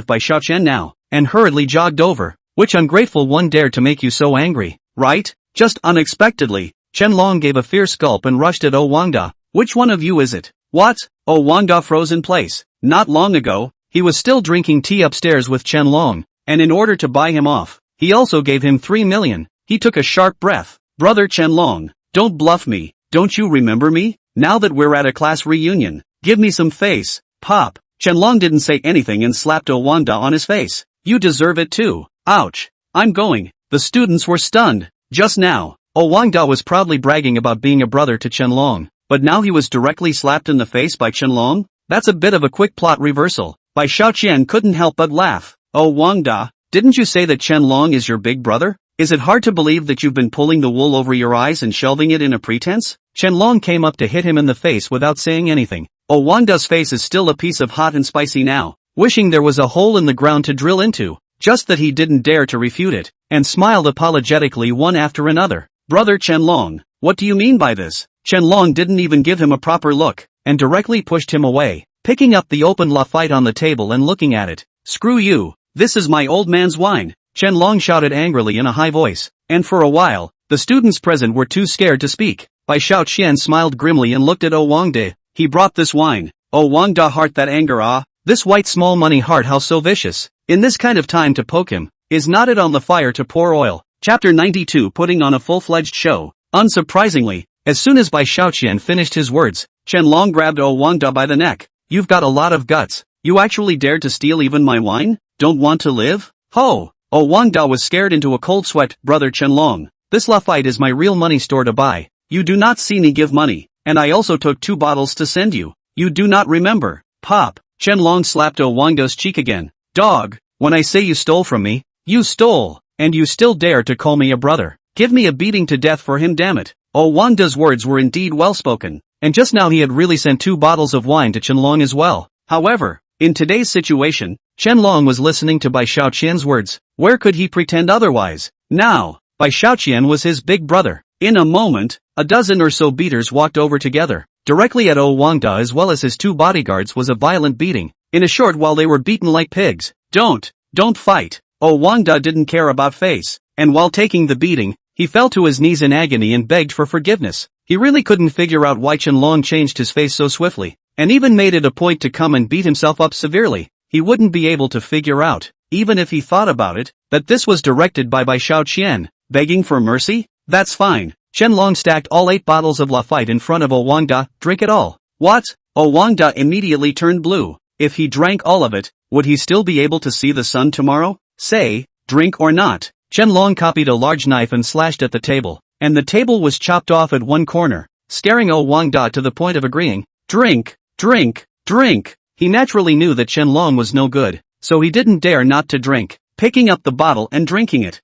Bai Xiaoqian now, and hurriedly jogged over. Which ungrateful one dared to make you so angry, right? Just unexpectedly, Qianlong gave a fierce gulp and rushed at Oh Wangda. Which one of you is it? What? Oh Wangda froze in place. Not long ago, he was still drinking tea upstairs with Qianlong, and in order to buy him off, he also gave him 3 million. He took a sharp breath. Brother Qianlong, don't bluff me. Don't you remember me? Now that we're at a class reunion, give me some face. Pop. Qianlong didn't say anything and slapped Oh Wangda on his face. You deserve it too. Ouch. I'm going. The students were stunned. Just now, Oh Wangda was proudly bragging about being a brother to Qianlong, but now he was directly slapped in the face by Qianlong? That's a bit of a quick plot reversal. Bai Xiaoqian couldn't help but laugh. Oh Wang Da, didn't you say that Chen Long is your big brother? Is it hard to believe that you've been pulling the wool over your eyes and shelving it in a pretense? Chen Long came up to hit him in the face without saying anything. Oh Wang Da's face is still a piece of hot and spicy now, wishing there was a hole in the ground to drill into, just that he didn't dare to refute it, and smiled apologetically one after another. Brother Chen Long, what do you mean by this? Chen Long didn't even give him a proper look, and directly pushed him away, picking up the open Lafite on the table and looking at it. Screw you, this is my old man's wine, Chen Long shouted angrily in a high voice, and for a while, the students present were too scared to speak. Bai Xiaoqian smiled grimly and looked at Oh Wang Da. He brought this wine. Oh Wang Da heart that anger this white small money heart how so vicious. In this kind of time to poke him, is not it on the fire to pour oil. Chapter 92 putting on a full-fledged show. Unsurprisingly, as soon as Bai Xiaoqian finished his words, Chen Long grabbed Oh Wang Da by the neck. You've got a lot of guts. You actually dared to steal even my wine? Don't want to live? Ho! Oh Wang Da was scared into a cold sweat. Brother Chen Long, this Lafite is my real money store to buy. You do not see me give money, and I also took 2 bottles to send you. You do not remember. Pop. Chen Long slapped Oh Wang Da's cheek again. Dog, when I say you stole from me, you stole, and you still dare to call me a brother. Give me a beating to death for him, damn it. Oh Wang Da's words were indeed well spoken, and just now he had really sent 2 bottles of wine to Chen Long as well. However, in today's situation, Chen Long was listening to Bai Xiaoqian's words. Where could he pretend otherwise? Now, Bai Xiaoqian was his big brother. In a moment, a dozen or so beaters walked over together. Directly at Oh Wang Da as well as his 2 bodyguards was a violent beating. In a short while they were beaten like pigs. Don't fight. Oh Wang Da didn't care about face, and while taking the beating, he fell to his knees in agony and begged for forgiveness. He really couldn't figure out why Chen Long changed his face so swiftly, and even made it a point to come and beat himself up severely. He wouldn't be able to figure out, even if he thought about it, that this was directed by Bai Xiaoqian. Begging for mercy? That's fine. Chen Long stacked all 8 bottles of Lafite in front of Oh Wang Da. Drink it all. What? Oh Wang Da immediately turned blue. If he drank all of it, would he still be able to see the sun tomorrow? Say, drink or not. Chen Long copied a large knife and slashed at the table, and the table was chopped off at one corner, scaring Oh Wang Da to the point of agreeing. Drink, drink, drink. He naturally knew that Chen Long was no good, so he didn't dare not to drink, picking up the bottle and drinking it.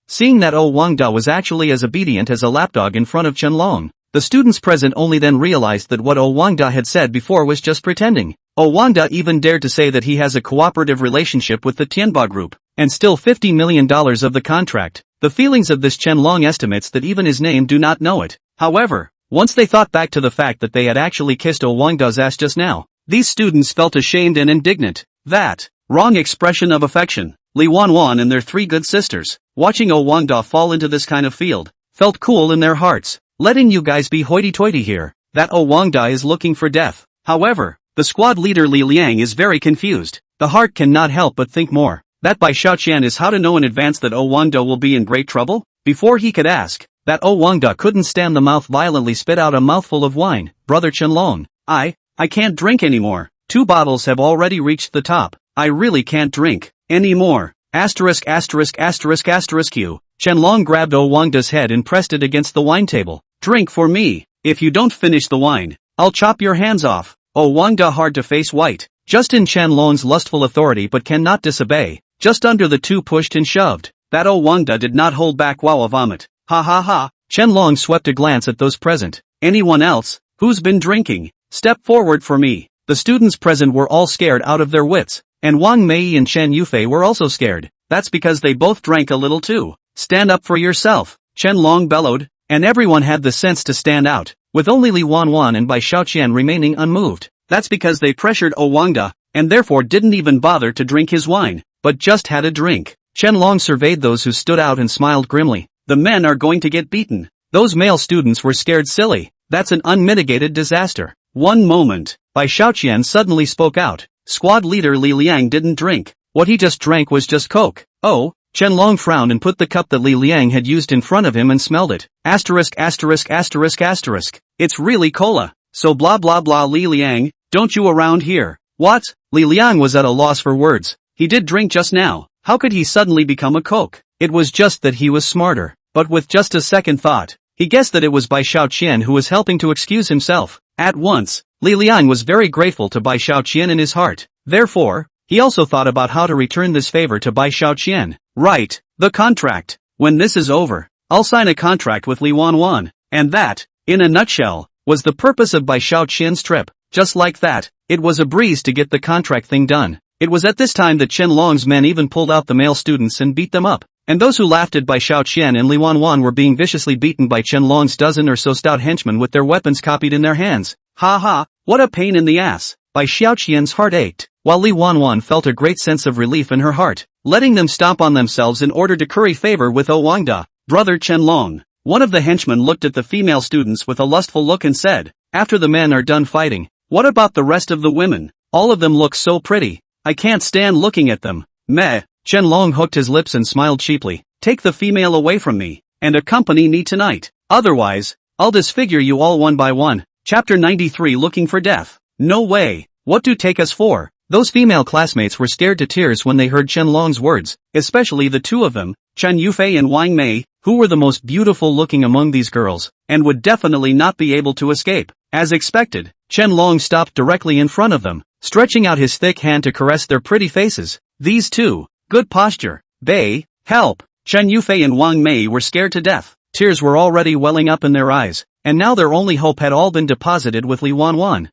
Seeing that Oh Wang Da was actually as obedient as a lapdog in front of Chen Long, the students present only then realized that what Oh Wang Da had said before was just pretending. Oh Wang Da even dared to say that he has a cooperative relationship with the Tianba Group, and still $50 million of the contract. The feelings of this Chen Long estimates that even his name do not know it. However, once they thought back to the fact that they had actually kissed Oh Wang Da's ass just now, these students felt ashamed and indignant. That wrong expression of affection. Li Wanwan and their 3 good sisters, watching Oh Wang Da fall into this kind of field, felt cool in their hearts. Letting you guys be hoity-toity here, that Oh Wang Da is looking for death. However, the squad leader Li Liang is very confused. The heart cannot help but think more. That Bai Xiaoqian is how to know in advance that Oh Wang Da will be in great trouble? Before he could ask, that Oh Wang Da couldn't stand the mouth violently spit out a mouthful of wine. Brother Chen Long, I can't drink anymore. 2 bottles have already reached the top. I really can't drink anymore. Asterisk asterisk asterisk asterisk Q. Chen Long grabbed Oh Wang Da's head and pressed it against the wine table. Drink for me. If you don't finish the wine, I'll chop your hands off. Oh Wang Da hard to face white. Just in Chen Long's lustful authority but cannot disobey. Just under the 2 pushed and shoved. That Oh Wang Da did not hold back while a vomit. Ha ha ha. Chen Long swept a glance at those present. Anyone else, who's been drinking? Step forward for me. The students present were all scared out of their wits, and Wang Mei and Chen Yufei were also scared. That's because they both drank a little too. Stand up for yourself, Chen Long bellowed, and everyone had the sense to stand out, with only Li Wanwan and Bai Xiaoqian remaining unmoved. That's because they pressured Oh Wang Da, and therefore didn't even bother to drink his wine, but just had a drink. Chen Long surveyed those who stood out and smiled grimly. The men are going to get beaten. Those male students were scared silly. That's an unmitigated disaster. One moment, Bai Xiaoqian suddenly spoke out. Squad leader Li Liang didn't drink. What he just drank was just Coke. Oh, Chen Long frowned and put the cup that Li Liang had used in front of him and smelled it. Asterisk asterisk asterisk asterisk. It's really cola. So blah blah blah Li Liang, don't you around here. What? Li Liang was at a loss for words. He did drink just now. How could he suddenly become a Coke? It was just that he was smarter. But with just a second thought, he guessed that it was Bai Xiaoqian who was helping to excuse himself. At once, Li Liang was very grateful to Bai Xiaoqian in his heart. Therefore, he also thought about how to return this favor to Bai Xiaoqian. Right, the contract. When this is over, I'll sign a contract with Li Wanwan. And that, in a nutshell, was the purpose of Bai Xiaoqian's trip. Just like that, it was a breeze to get the contract thing done. It was at this time that Chen Long's men even pulled out the male students and beat them up. And those who laughed at Bai Xiaoqian and Li Wanwan were being viciously beaten by Chen Long's dozen or so stout henchmen with their weapons copied in their hands. Ha ha, what a pain in the ass. Bai Xiaoqian's heart ached, while Li Wanwan felt a great sense of relief in her heart, letting them stomp on themselves in order to curry favor with Wangda, brother Chen Long. One of the henchmen looked at the female students with a lustful look and said, after the men are done fighting, what about the rest of the women? All of them look so pretty. I can't stand looking at them. Meh. Chen Long hooked his lips and smiled cheaply. Take the female away from me, and accompany me tonight. Otherwise, I'll disfigure you all one by one. Chapter 93 Looking for Death. No way. What do take us for? Those female classmates were scared to tears when they heard Chen Long's words, especially the two of them, Chen Yufei and Wang Mei, who were the most beautiful looking among these girls, and would definitely not be able to escape. As expected, Chen Long stopped directly in front of them, stretching out his thick hand to caress their pretty faces. These two, good posture. Bei, help! Chen Yufei and Wang Mei were scared to death. Tears were already welling up in their eyes, and now their only hope had all been deposited with Li Wanwan.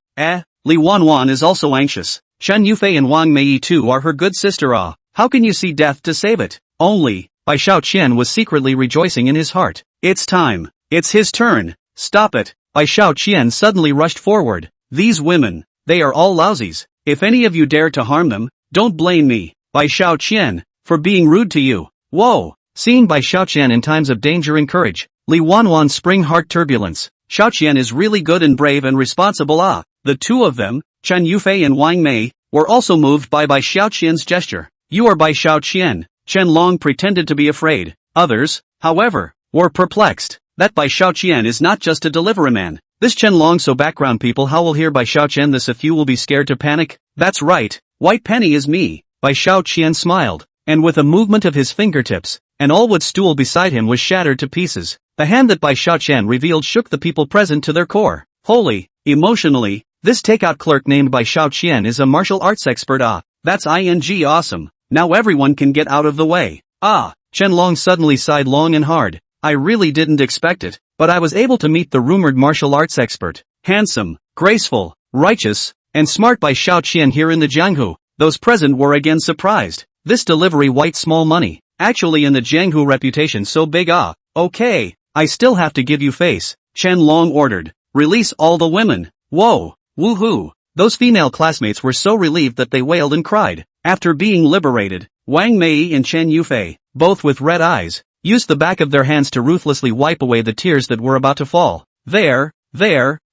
Li Wanwan is also anxious. Chen Yufei and Wang Mei too are her good sister. How can you see death to save it? Only, Bai Xiaoqian was secretly rejoicing in his heart. It's time. It's his turn. Stop it. Bai Xiaoqian suddenly rushed forward. These women, they are all lousies. If any of you dare to harm them, don't blame me, Bai Xiaoqian, for being rude to you. Whoa! Seeing Bai Xiaoqian in times of danger and courage, Li Wanwan's spring heart turbulence. Xiaoqian is really good and brave and responsible. The two of them, Chen Yufei and Wang Mei, were also moved by Bai Xiaoqian's gesture. You are Bai Xiaoqian. Chen Long pretended to be afraid. Others, however, were perplexed. That Bai Xiaoqian is not just a delivery man. This Chen Long, so background people, how will hear Bai Xiaoqian this if you will be scared to panic? That's right, White Penny is me. Bai Xiaoqian smiled, and with a movement of his fingertips, an all-wood stool beside him was shattered to pieces. The hand that Bai Xiaoqian revealed shook the people present to their core. Holy, emotionally, this takeout clerk named Bai Xiaoqian is a martial arts expert. That's awesome. Now everyone can get out of the way. Chen Long suddenly sighed long and hard. I really didn't expect it, but I was able to meet the rumored martial arts expert. Handsome, graceful, righteous, and smart Bai Xiaoqian here in the Jianghu. Those present were again surprised. This delivery white small money, actually in the Jianghu reputation so big. Okay, I still have to give you face, Chen Long ordered. Release all the women. Whoa, woohoo. Those female classmates were so relieved that they wailed and cried. After being liberated, Wang Mei and Chen Yufei, both with red eyes, used the back of their hands to ruthlessly wipe away the tears that were about to fall. There,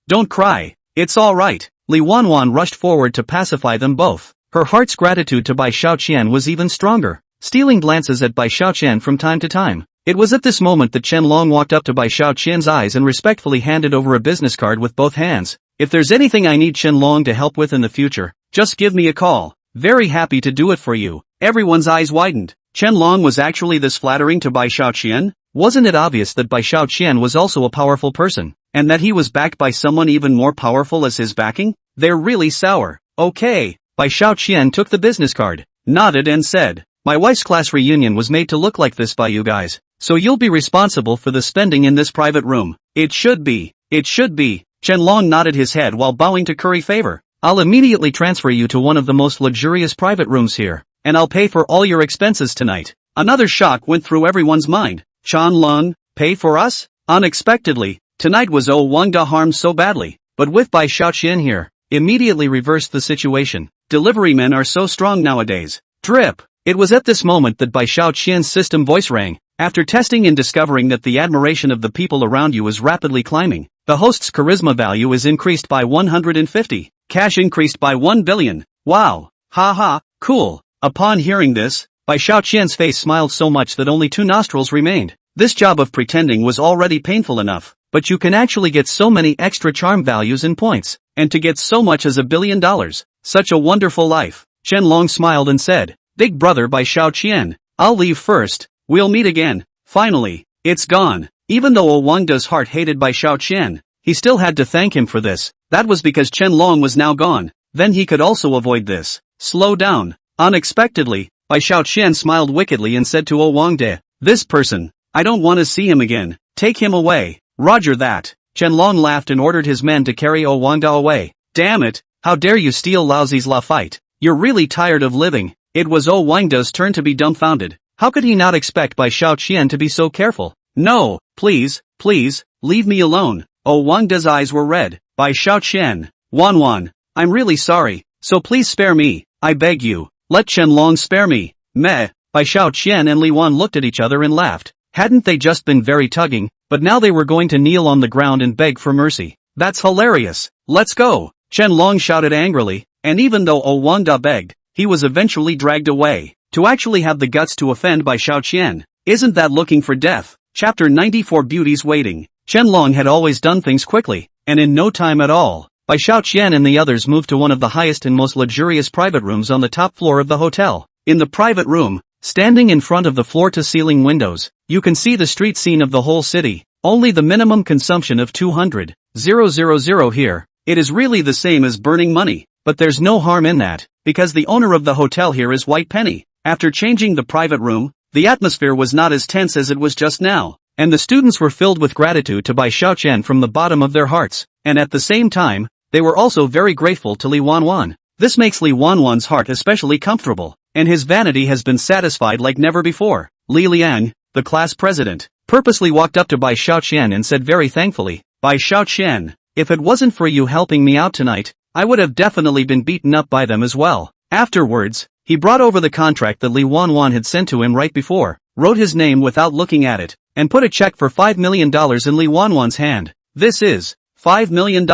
don't cry. It's all right. Li Wanwan rushed forward to pacify them both. Her heart's gratitude to Bai Xiaoqian was even stronger, stealing glances at Bai Xiaoqian from time to time. It was at this moment that Chen Long walked up to Bai Xiaoqian's eyes and respectfully handed over a business card with both hands. If there's anything I need Chen Long to help with in the future, just give me a call. Very happy to do it for you. Everyone's eyes widened. Chen Long was actually this flattering to Bai Xiaoqian? Wasn't it obvious that Bai Xiaoqian was also a powerful person, and that he was backed by someone even more powerful as his backing? They're really sour. Okay. Bai Xiaoqian took the business card, nodded and said, my wife's class reunion was made to look like this by you guys, so you'll be responsible for the spending in this private room. It should be. Chen Long nodded his head while bowing to curry favor. I'll immediately transfer you to one of the most luxurious private rooms here, and I'll pay for all your expenses tonight. Another shock went through everyone's mind. Chen Long, pay for us? Unexpectedly, tonight was Wangda harmed so badly, but with Bai Xiaoqian here, immediately reversed the situation. Delivery men are so strong nowadays. Drip. It was at this moment that Bai Xiaoqian's system voice rang. After testing and discovering that the admiration of the people around you is rapidly climbing, the host's charisma value is increased by 150. Cash increased by 1 billion. Wow. Haha, cool. Upon hearing this, Bai Xiaoqian's face smiled so much that only 2 nostrils remained. This job of pretending was already painful enough, but you can actually get so many extra charm values and points, and to get so much as $1 billion. Such a wonderful life. Chen Long smiled and said, Big brother Bai Xiaoqian, I'll leave first. We'll meet again. Finally, it's gone. Even though Wangda's heart hated Bai Xiaoqian, he still had to thank him for this. That was because Chen Long was now gone. Then he could also avoid this. slow down. Unexpectedly, Bai Xiaoqian smiled wickedly and said to Wangde, this person, I don't want to see him again, take him away. Roger that. Qianlong laughed and ordered his men to carry Wangde away. Damn it, how dare you steal Laozi's La fight? You're really tired of living. It was Wangde's turn to be dumbfounded. How could he not expect Bai Xiaoqian to be so careful? No, please, leave me alone. Wangde's eyes were red. Bai Xiaoqian, Wan, I'm really sorry, so please spare me, I beg you. Let Qianlong spare me. Meh. Bai Xiaoqian and Li Wan looked at each other and laughed. Hadn't they just been very tugging, but now they were going to kneel on the ground and beg for mercy. That's hilarious. Let's go. Qianlong shouted angrily, and even though Wangde begged, he was eventually dragged away. To actually have the guts to offend Bai Xiaoqian, isn't that looking for death? Chapter 94 Beauties Waiting. Qianlong had always done things quickly, and in no time at all. Bai Xiaoqian and the others moved to one of the highest and most luxurious private rooms on the top floor of the hotel. In the private room, standing in front of the floor-to-ceiling windows, you can see the street scene of the whole city. Only the minimum consumption of 200,000 here. It is really the same as burning money, but there's no harm in that, because the owner of the hotel here is White Penny. After changing the private room, the atmosphere was not as tense as it was just now, and the students were filled with gratitude to Bai Xiaoqian from the bottom of their hearts, and at the same time, they were also very grateful to Li Wanwan. This makes Li Wanwan's heart especially comfortable, and his vanity has been satisfied like never before. Li Liang, the class president, purposely walked up to Bai Xiaoqian and said very thankfully, Bai Xiaoqian, if it wasn't for you helping me out tonight, I would have definitely been beaten up by them as well. Afterwards, he brought over the contract that Li Wanwan had sent to him right before, wrote his name without looking at it, and put a check for $5 million in Li Wanwan's hand. This is $5 million.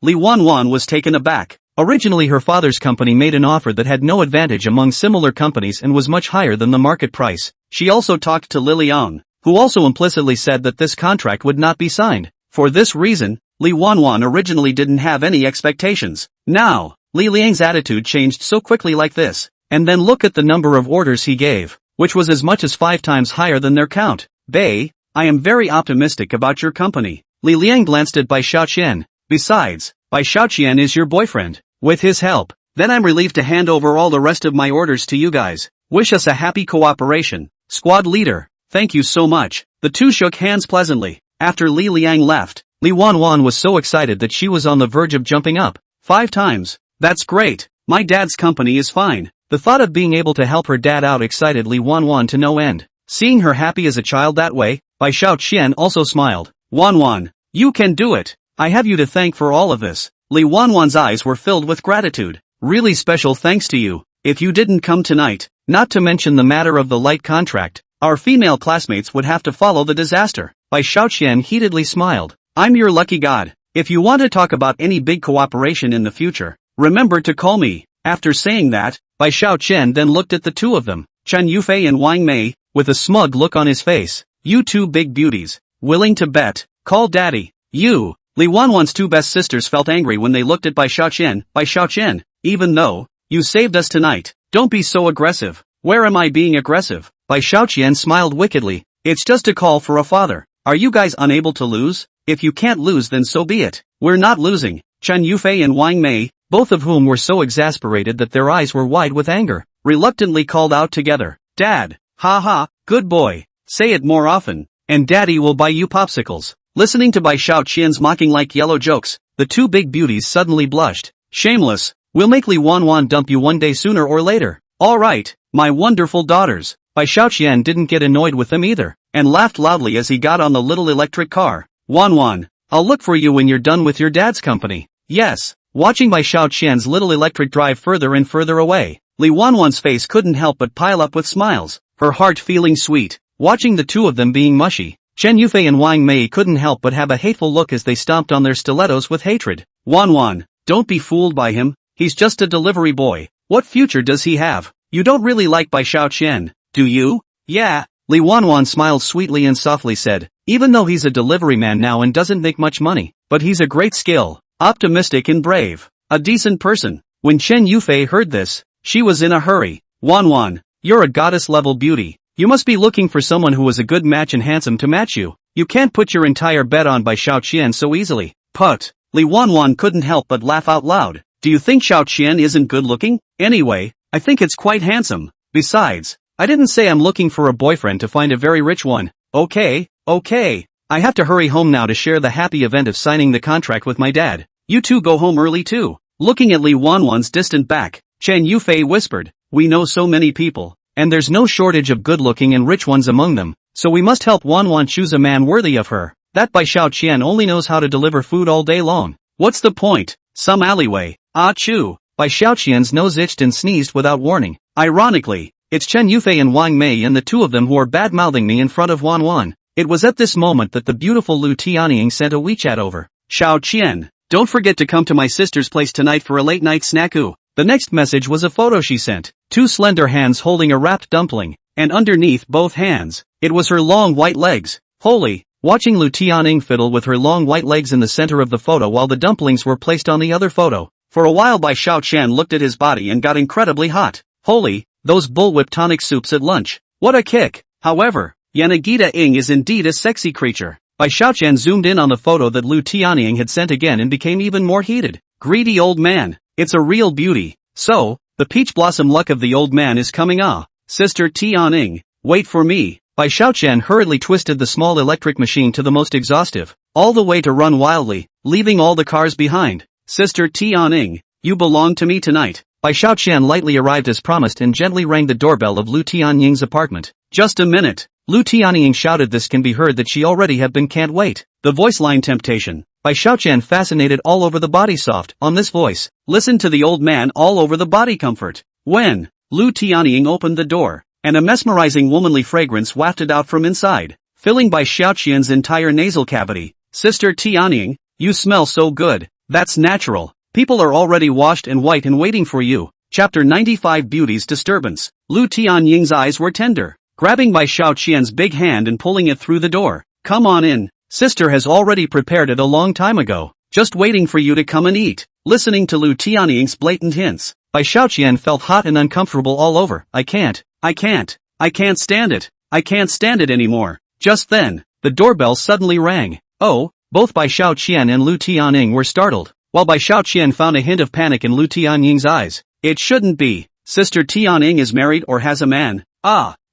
Li Wanwan was taken aback. Originally her father's company made an offer that had no advantage among similar companies and was much higher than the market price. She also talked to Li Liang, who also implicitly said that this contract would not be signed. For this reason, Li Wanwan originally didn't have any expectations. Now, Li Liang's attitude changed so quickly like this, and then look at the number of orders he gave, which was as much as 5 times higher than their count. Bei, I am very optimistic about your company. Li Liang glanced at Bai Xiaoqian. Besides, Bai Xiaoqian is your boyfriend. With his help, then I'm relieved to hand over all the rest of my orders to you guys. Wish us a happy cooperation. Squad leader, thank you so much. The two shook hands pleasantly. After Li Liang left, Li Wanwan was so excited that she was on the verge of jumping up. 5 times. That's great. My dad's company is fine. The thought of being able to help her dad out excited Li Wanwan to no end. Seeing her happy as a child that way, Bai Xiaoqian also smiled. Wanwan, you can do it. I have you to thank for all of this. Li Wanwan's eyes were filled with gratitude. Really special thanks to you. If you didn't come tonight, not to mention the matter of the light contract, our female classmates would have to follow the disaster. Bai Xiaoqian heatedly smiled. I'm your lucky god. If you want to talk about any big cooperation in the future, remember to call me. After saying that, Bai Xiaoqian then looked at the two of them, Chen Yufei and Wang Mei, with a smug look on his face. You two big beauties. Willing to bet? Call daddy. You. Li Wanwan's two best sisters felt angry when they looked at Bai Xiaoqian. Bai Xiaoqian, even though you saved us tonight, don't be so aggressive. Where am I being aggressive? Bai Xiaoqian smiled wickedly. It's just a call for a father. Are you guys unable to lose? If you can't lose then so be it. We're not losing. Chen Yufei and Wang Mei, both of whom were so exasperated that their eyes were wide with anger, reluctantly called out together. Dad. Ha ha, good boy. Say it more often, and daddy will buy you popsicles. Listening to Bai Xiaoqian's mocking-like yellow jokes, the two big beauties suddenly blushed. Shameless. We'll make Li Wanwan dump you one day sooner or later. Alright, my wonderful daughters. Bai Xiaoqian didn't get annoyed with them either, and laughed loudly as he got on the little electric car. Wanwan, I'll look for you when you're done with your dad's company. Yes. Watching Bai Xiaoqian's little electric drive further and further away, Li Wanwan's face couldn't help but pile up with smiles, her heart feeling sweet. Watching the two of them being mushy, Chen Yufei and Wang Mei couldn't help but have a hateful look as they stomped on their stilettos with hatred. Wanwan, don't be fooled by him, he's just a delivery boy. What future does he have? You don't really like Bai Xiaoqian, do you? Yeah. Li Wanwan smiled sweetly and softly said, even though he's a delivery man now and doesn't make much money, but he's a great skill, optimistic and brave, a decent person. When Chen Yufei heard this, she was in a hurry. Wanwan, you're a goddess-level beauty. You must be looking for someone who is a good match and handsome to match you. You can't put your entire bet on Bai Xiaoqian so easily. Put. Li Wanwan couldn't help but laugh out loud. Do you think Xiao Qian isn't good looking? Anyway, I think it's quite handsome. Besides, I didn't say I'm looking for a boyfriend to find a very rich one. Okay. I have to hurry home now to share the happy event of signing the contract with my dad. You two go home early too. Looking at Li Wanwan's distant back, Chen Yufei whispered, we know so many people, and there's no shortage of good-looking and rich ones among them, so we must help Wanwan choose a man worthy of her. That Bai Xiao Qian only knows how to deliver food all day long. What's the point? Some alleyway. Ah choo. Bai Xiao Qian's nose itched and sneezed without warning. Ironically, it's Chen Yufei and Wang Mei and the two of them who are bad-mouthing me in front of Wanwan. It was at this moment that the beautiful Lu Tianying sent a WeChat over. Xiao Qian, don't forget to come to my sister's place tonight for a late-night snack-oo. The next message was a photo she sent. Two slender hands holding a wrapped dumpling, and underneath both hands, it was her long white legs. Holy! Watching Lu Tianying fiddle with her long white legs in the center of the photo while the dumplings were placed on the other photo. For a while Bai Xiao Qian looked at his body and got incredibly hot. Holy! Those bullwhip tonic soups at lunch. What a kick! However, Yanagita Ing is indeed a sexy creature. Bai Xiaoqian zoomed in on the photo that Lu Tianying had sent again and became even more heated. Greedy old man. It's a real beauty. So, the peach blossom luck of the old man is coming. Sister Tianying, wait for me. Bai Xiaoqian hurriedly twisted the small electric machine to the most exhaustive, all the way to run wildly, leaving all the cars behind. Sister Tianying, you belong to me tonight. Bai Xiaoqian lightly arrived as promised and gently rang the doorbell of Lu Tianying's apartment. Just a minute. Lu Tianying shouted. This can be heard that she already have been can't wait. The voice line temptation. Bai Xiaoqian fascinated all over the body soft, on this voice. Listen to the old man all over the body comfort. When Lu Tianying opened the door, and a mesmerizing womanly fragrance wafted out from inside, filling Bai Xiaoqian's entire nasal cavity. Sister Tianying, you smell so good. That's natural. People are already washed and white and waiting for you. Chapter 95 Beauty's Disturbance. Lu Tianying's eyes were tender, grabbing Bai Xiaoqian's big hand and pulling it through the door. Come on in. Sister has already prepared it a long time ago, just waiting for you to come and eat. Listening to Lu Tianying's blatant hints, Bai Xiaoqian felt hot and uncomfortable all over. I can't stand it. I can't stand it anymore. Just then, the doorbell suddenly rang. Oh, both Bai Xiaoqian and Lu Tianying were startled, while Bai Xiaoqian found a hint of panic in Lu Tianying's eyes. It shouldn't be. Sister Tianying is married or has a man.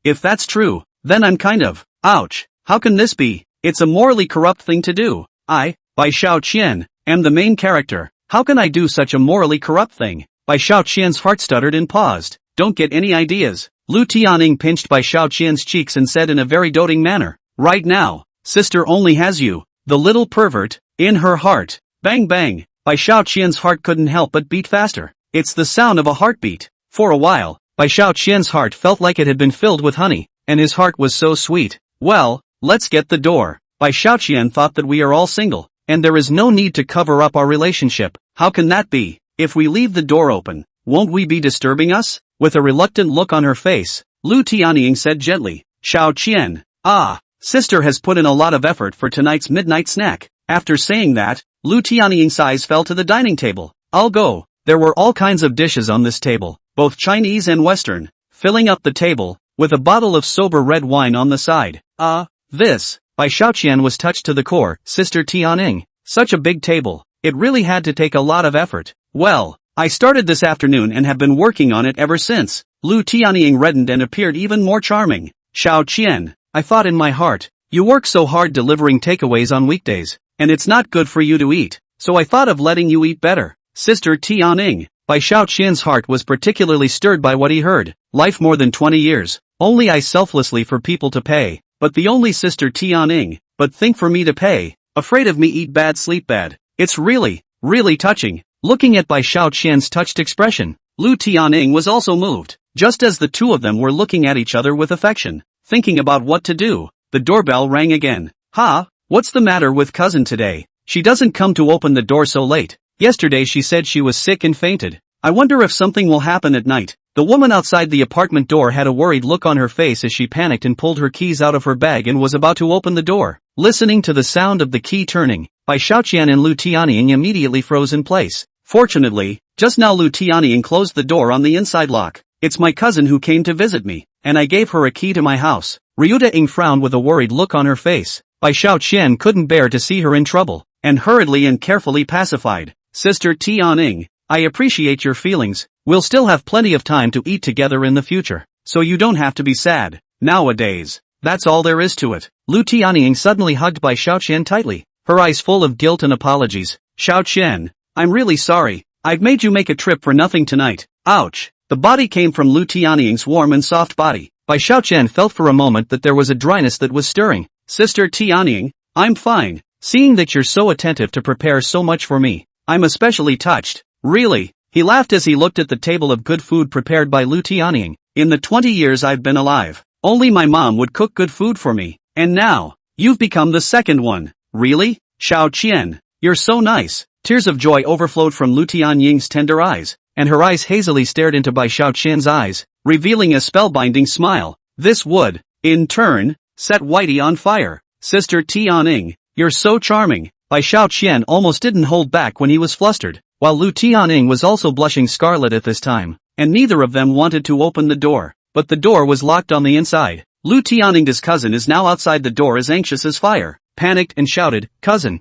If that's true, then I'm kind of, ouch, how can this be? It's a morally corrupt thing to do. I, Bai Xiaoqian, am the main character. How can I do such a morally corrupt thing? Bai Xiaoqian's heart stuttered and paused. Don't get any ideas. Lu Tianying pinched Bai Xiaoqian's cheeks and said in a very doting manner, right now, sister only has you, the little pervert, in her heart. Bang bang. Bai Xiaoqian's heart couldn't help but beat faster. It's the sound of a heartbeat. For a while, Bai Xiaoqian's heart felt like it had been filled with honey, and his heart was so sweet. Well, let's get the door. Bai Xiaoqian thought that we are all single, and there is no need to cover up our relationship. How can that be? If we leave the door open, won't we be disturbing us? With a reluctant look on her face, Lu Tianying said gently, Xiaoqian, sister has put in a lot of effort for tonight's midnight snack. After saying that, Lu Tianying's eyes fell to the dining table. I'll go. There were all kinds of dishes on this table, both Chinese and Western, filling up the table, with a bottle of sober red wine on the side. This, Bai Xiaoqian was touched to the core. Sister Tianying, such a big table, it really had to take a lot of effort. Well, I started this afternoon and have been working on it ever since. Lu Tianying reddened and appeared even more charming. Xiaoqian, I thought in my heart, you work so hard delivering takeaways on weekdays, and it's not good for you to eat, so I thought of letting you eat better. Sister Tianying, Bai Xiaoqian's heart was particularly stirred by what he heard. Life more than 20 years, only I selflessly for people to pay, but the only Sister Tianying, but think for me to pay, afraid of me eat bad sleep bad. It's really touching. Looking at Bai Xiaoqian's touched expression, Lu Tianying was also moved. Just as the two of them were looking at each other with affection, thinking about what to do, the doorbell rang again. What's the matter with cousin today? She doesn't come to open the door so late. Yesterday she said she was sick and fainted. I wonder if something will happen at night. The woman outside the apartment door had a worried look on her face as she panicked and pulled her keys out of her bag and was about to open the door. Listening to the sound of the key turning, Bai Xiaoqian and Lu Tianying immediately froze in place. Fortunately, just now Lu Tianying closed the door on the inside lock. It's my cousin who came to visit me, and I gave her a key to my house. Ryuta Ing frowned with a worried look on her face. Bai Xiaoqian couldn't bear to see her in trouble, and hurriedly and carefully pacified. Sister Tianying, I appreciate your feelings. We'll still have plenty of time to eat together in the future, so you don't have to be sad. Nowadays, that's all there is to it. Lu Tianying suddenly hugged Bai Xiaoqian tightly, her eyes full of guilt and apologies. Xiaoqian, I'm really sorry. I've made you make a trip for nothing tonight. Ouch. The body came from Lu Tianying's warm and soft body. Bai Xiaoqian felt for a moment that there was a dryness that was stirring. Sister Tianying, I'm fine. Seeing that you're so attentive to prepare so much for me, I'm especially touched. Really? He laughed as he looked at the table of good food prepared by Lu Tianying. In the 20 years I've been alive, only my mom would cook good food for me. And now, you've become the second one. Really? Xiaoqian, you're so nice. Tears of joy overflowed from Lu Tianying's tender eyes, and her eyes hazily stared into Bai Xiaoqian's eyes, revealing a spellbinding smile. This would, in turn, set Whitey on fire. Sister Tianying, you're so charming. Bai Xiaoqian almost didn't hold back when he was flustered, while Lu Tianying was also blushing scarlet at this time, and neither of them wanted to open the door, but the door was locked on the inside. Lu Tianing's cousin is now outside the door as anxious as fire, panicked and shouted, Cousin,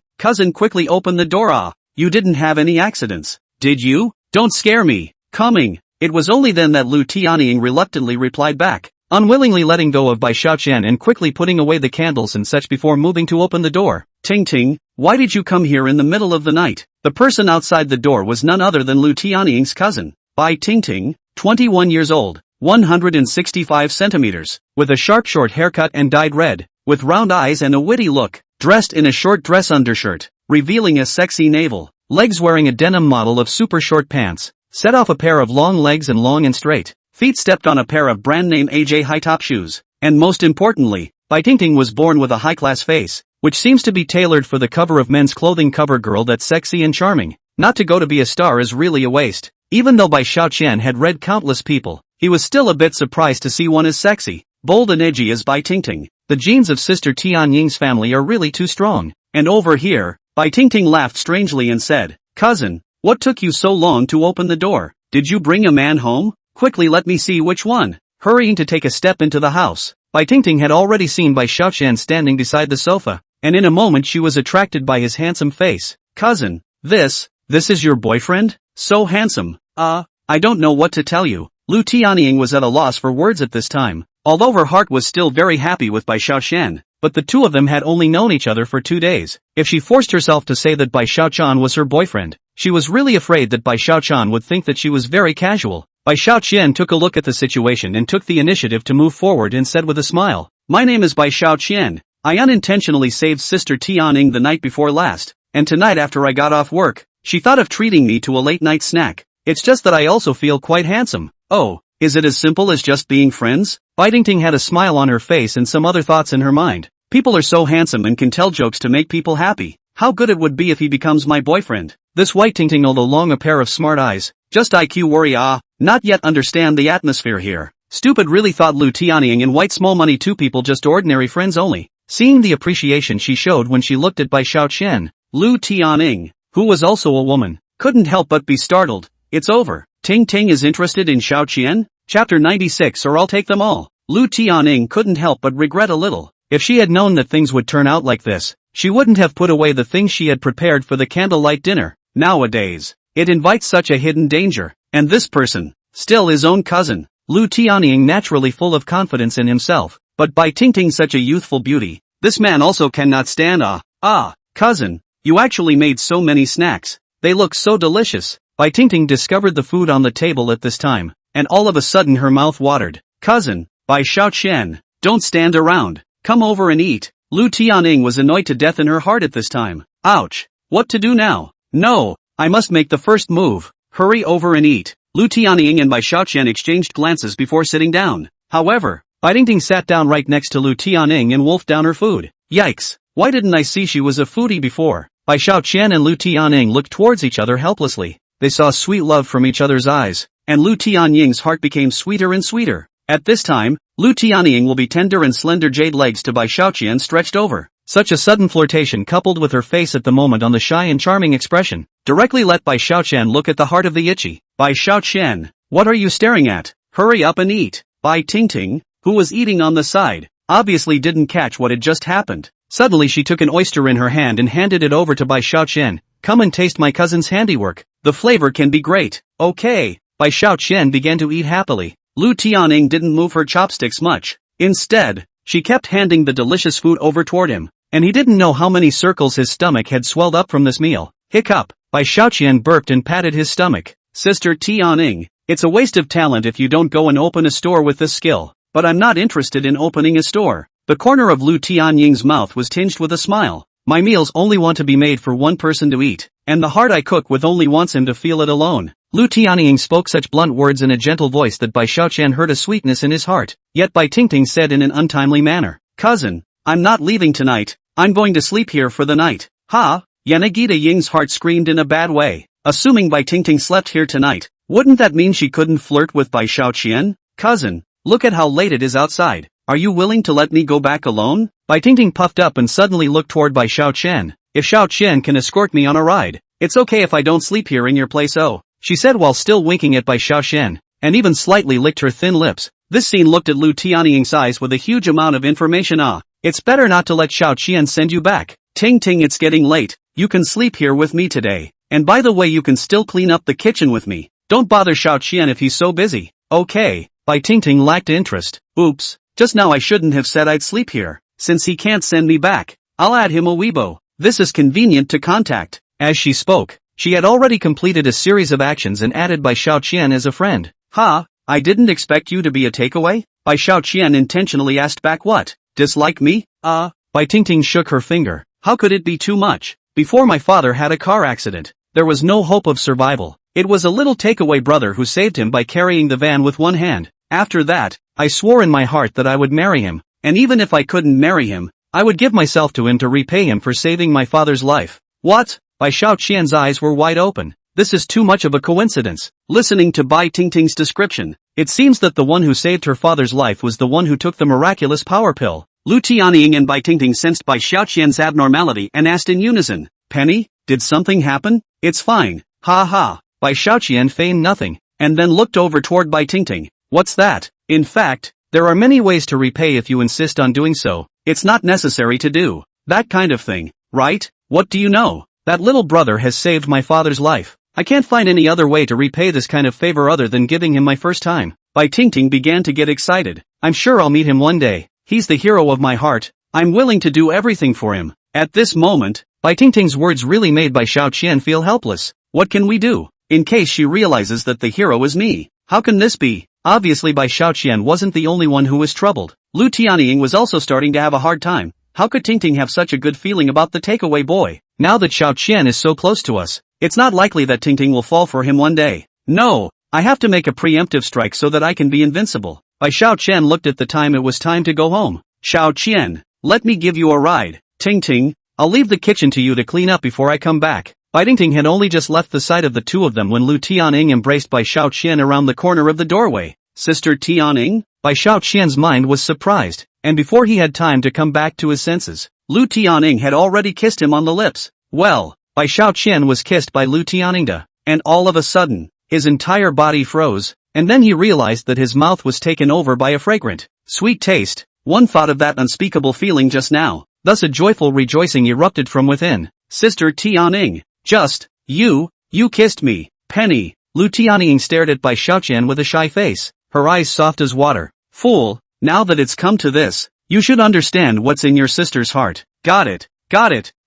quickly open the door. Ah, you didn't have any accidents, did you? Don't scare me. Coming. It was only then that Lu Tianying reluctantly replied back, unwillingly letting go of Bai Xiaoqian and quickly putting away the candles and such before moving to open the door. Ting, why did you come here in the middle of the night? The person outside the door was none other than Lu Tianing's cousin, Bai Ting, 21 years old, 165 centimeters, with a sharp short haircut and dyed red, with round eyes and a witty look, dressed in a short dress undershirt, revealing a sexy navel, legs wearing a denim model of super short pants, set off a pair of long legs and long and straight feet stepped on a pair of brand name AJ high-top shoes, and most importantly, Bai Ting was born with a high-class face, which seems to be tailored for the cover of men's clothing cover girl that's sexy and charming. Not to go to be a star is really a waste. Even though Bai Xiaoqian had read countless people, he was still a bit surprised to see one as sexy, bold and edgy as Bai Ting. The genes of Sister Tianying's family are really too strong. And over here, Bai Ting laughed strangely and said, Cousin, what took you so long to open the door? Did you bring a man home? Quickly let me see which one. Hurrying to take a step into the house, Bai Ting had already seen Bai Xiaoqian standing beside the sofa, and in a moment she was attracted by his handsome face. Cousin, this is your boyfriend? So handsome. I don't know what to tell you. Lu Tianying was at a loss for words at this time, although her heart was still very happy with Bai Xiaoqian, but the two of them had only known each other for 2 days. If she forced herself to say that Bai Xiaoqian was her boyfriend, she was really afraid that Bai Xiaoqian would think that she was very casual. Bai Xiaoqian took a look at the situation and took the initiative to move forward and said with a smile, My name is Bai Xiaoqian. I unintentionally saved Sister Tianying the night before last, and tonight after I got off work, she thought of treating me to a late night snack. It's just that I also feel quite handsome. Oh, is it as simple as just being friends? Bai Ting had a smile on her face and some other thoughts in her mind. People are so handsome and can tell jokes to make people happy. How good it would be if he becomes my boyfriend. This White Ting, although long a pair of smart eyes, just IQ worry not yet understand the atmosphere here. Stupid really thought Lu Tianying and White small money two people just ordinary friends only. Seeing the appreciation she showed when she looked at Bai Xiaoqian, Lu Tianying, who was also a woman, couldn't help but be startled. It's over. Ting is interested in Xiaoqian? Chapter 96 or I'll take them all. Lu Tianying couldn't help but regret a little. If she had known that things would turn out like this, she wouldn't have put away the things she had prepared for the candlelight dinner. Nowadays, it invites such a hidden danger. And this person, still his own cousin. Lu Tianying naturally full of confidence in himself, but Bai Ting such a youthful beauty. This man also cannot stand. Cousin, you actually made so many snacks. They look so delicious. Bai Ting discovered the food on the table at this time, and all of a sudden her mouth watered. Cousin, Bai Xiaoqian, don't stand around. Come over and eat. Lu Tianying was annoyed to death in her heart at this time. Ouch. What to do now? No, I must make the first move. Hurry over and eat. Lu Tianying and Bai Xiaoqian exchanged glances before sitting down. However, Bai Ting sat down right next to Lu Tianying and wolfed down her food. Yikes, why didn't I see she was a foodie before? Bai Xiaoqian and Lu Tianying looked towards each other helplessly. They saw sweet love from each other's eyes, and Lu Tianying's heart became sweeter and sweeter. At this time, Lu Tianying will be tender and slender jade legs to Bai Xiaoqian stretched over. Such a sudden flirtation coupled with her face at the moment on the shy and charming expression, directly let Bai Xiaoqian look at the heart of the itchy. Bai Xiaoqian, what are you staring at? Hurry up and eat. Bai Ting, who was eating on the side, obviously didn't catch what had just happened. Suddenly she took an oyster in her hand and handed it over to Bai Xiaoqian. Come and taste my cousin's handiwork. the flavor can be great. Okay. Bai Xiaoqian began to eat happily. Lu Tianying didn't move her chopsticks much. Instead, she kept handing the delicious food over toward him, and he didn't know how many circles his stomach had swelled up from this meal. Hiccup. Bai Xiaoqian burped and patted his stomach. Sister Tianying, it's a waste of talent if you don't go and open a store with this skill, but I'm not interested in opening a store. The corner of Lu Tianying's mouth was tinged with a smile. My meals only want to be made for one person to eat, and the heart I cook with only wants him to feel it alone. Lu Tianying spoke such blunt words in a gentle voice that Bai Xiaoqian heard a sweetness in his heart, yet Bai Tingting said in an untimely manner, "Cousin, I'm not leaving tonight, I'm going to sleep here for the night." Ha! Yanagita Ying's heart screamed in a bad way. Assuming Bai Tingting slept here tonight, wouldn't that mean she couldn't flirt with Bai Xiaoqian? Cousin, look at how late it is outside. Are you willing to let me go back alone? Bai Tingting puffed up and suddenly looked toward Bai Xiaoqian. If Xiaoqian can escort me on a ride, it's okay if I don't sleep here in your place. Oh, she said while still winking at Bai Xiaoqian, and even slightly licked her thin lips. This scene looked at Lu Tianying's eyes with a huge amount of information. It's better not to let Xiaoqian send you back. Ting Ting, it's getting late, you can sleep here with me today, and by the way you can still clean up the kitchen with me. Don't bother Xiaoqian if he's so busy. Okay. Bai Tingting lacked interest. Oops. Just now I shouldn't have said I'd sleep here. Since he can't send me back, I'll add him a Weibo. This is convenient to contact. As she spoke, she had already completed a series of actions and added Bai Xiaoqian as a friend. Ha, I didn't expect you to be a takeaway? Bai Xiaoqian intentionally asked back. What? Dislike me? Bai Tingting shook her finger. How could it be too much? Before my father had a car accident, there was no hope of survival. It was a little takeaway brother who saved him by carrying the van with one hand. After that, I swore in my heart that I would marry him, and even if I couldn't marry him, I would give myself to him to repay him for saving my father's life. What? Bai Xiaoqian's eyes were wide open. This is too much of a coincidence. Listening to Bai Tingting's description, it seems that the one who saved her father's life was the one who took the miraculous power pill. Lu Tianying and Bai Tingting sensed Bai Xiaoqian's abnormality and asked in unison, "Penny, did something happen?" "It's fine. Ha ha." Bai Xiaoqian feigned nothing, and then looked over toward Bai Tingting. "What's that?" "In fact, there are many ways to repay if you insist on doing so. It's not necessary to do that kind of thing, right? What do you know? That little brother has saved my father's life. I can't find any other way to repay this kind of favor other than giving him my first time." Bai Tingting began to get excited. "I'm sure I'll meet him one day. He's the hero of my heart. I'm willing to do everything for him." At this moment, Bai Tingting's words really made Bai Xiaoqian feel helpless. What can we do? In case she realizes that the hero is me. How can this be? Obviously Bai Xiaoqian wasn't the only one who was troubled. Lu Tianying was also starting to have a hard time. How could Tingting have such a good feeling about the takeaway boy? Now that Xiaoqian is so close to us, it's not likely that Tingting will fall for him one day. No, I have to make a preemptive strike so that I can be invincible. Bai Xiaoqian looked at the time. It was time to go home. "Xiaoqian, let me give you a ride." "Tingting, I'll leave the kitchen to you to clean up before I come back." Bai Tingting had only just left the sight of the two of them when Lu Tianying embraced Bai Xiaoqian around the corner of the doorway. "Sister Tianying?" Bai Xiaoqian's mind was surprised, and before he had time to come back to his senses, Lu Tianying had already kissed him on the lips. Well, Bai Xiaoqian was kissed by Lu Tianying, and all of a sudden, his entire body froze, and then he realized that his mouth was taken over by a fragrant, sweet taste. One thought of that unspeakable feeling just now, thus a joyful rejoicing erupted from within. "Sister Tianying, you kissed me." "Penny." Lu Tianying stared at Bai Xiaoqian with a shy face, her eyes soft as water. "Fool, now that it's come to this, you should understand what's in your sister's heart." Got it.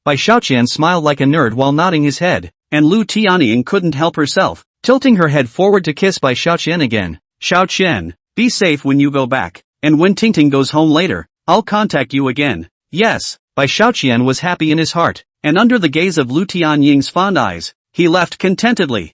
Bai Xiaoqian smiled like a nerd while nodding his head, and Lu Tianying couldn't help herself, tilting her head forward to kiss Bai Xiaoqian again. "Xiaoqian, be safe when you go back, and when Tingting goes home later, I'll contact you again." "Yes." Bai Xiaoqian was happy in his heart, and under the gaze of Lu Tianying's fond eyes, he left contentedly.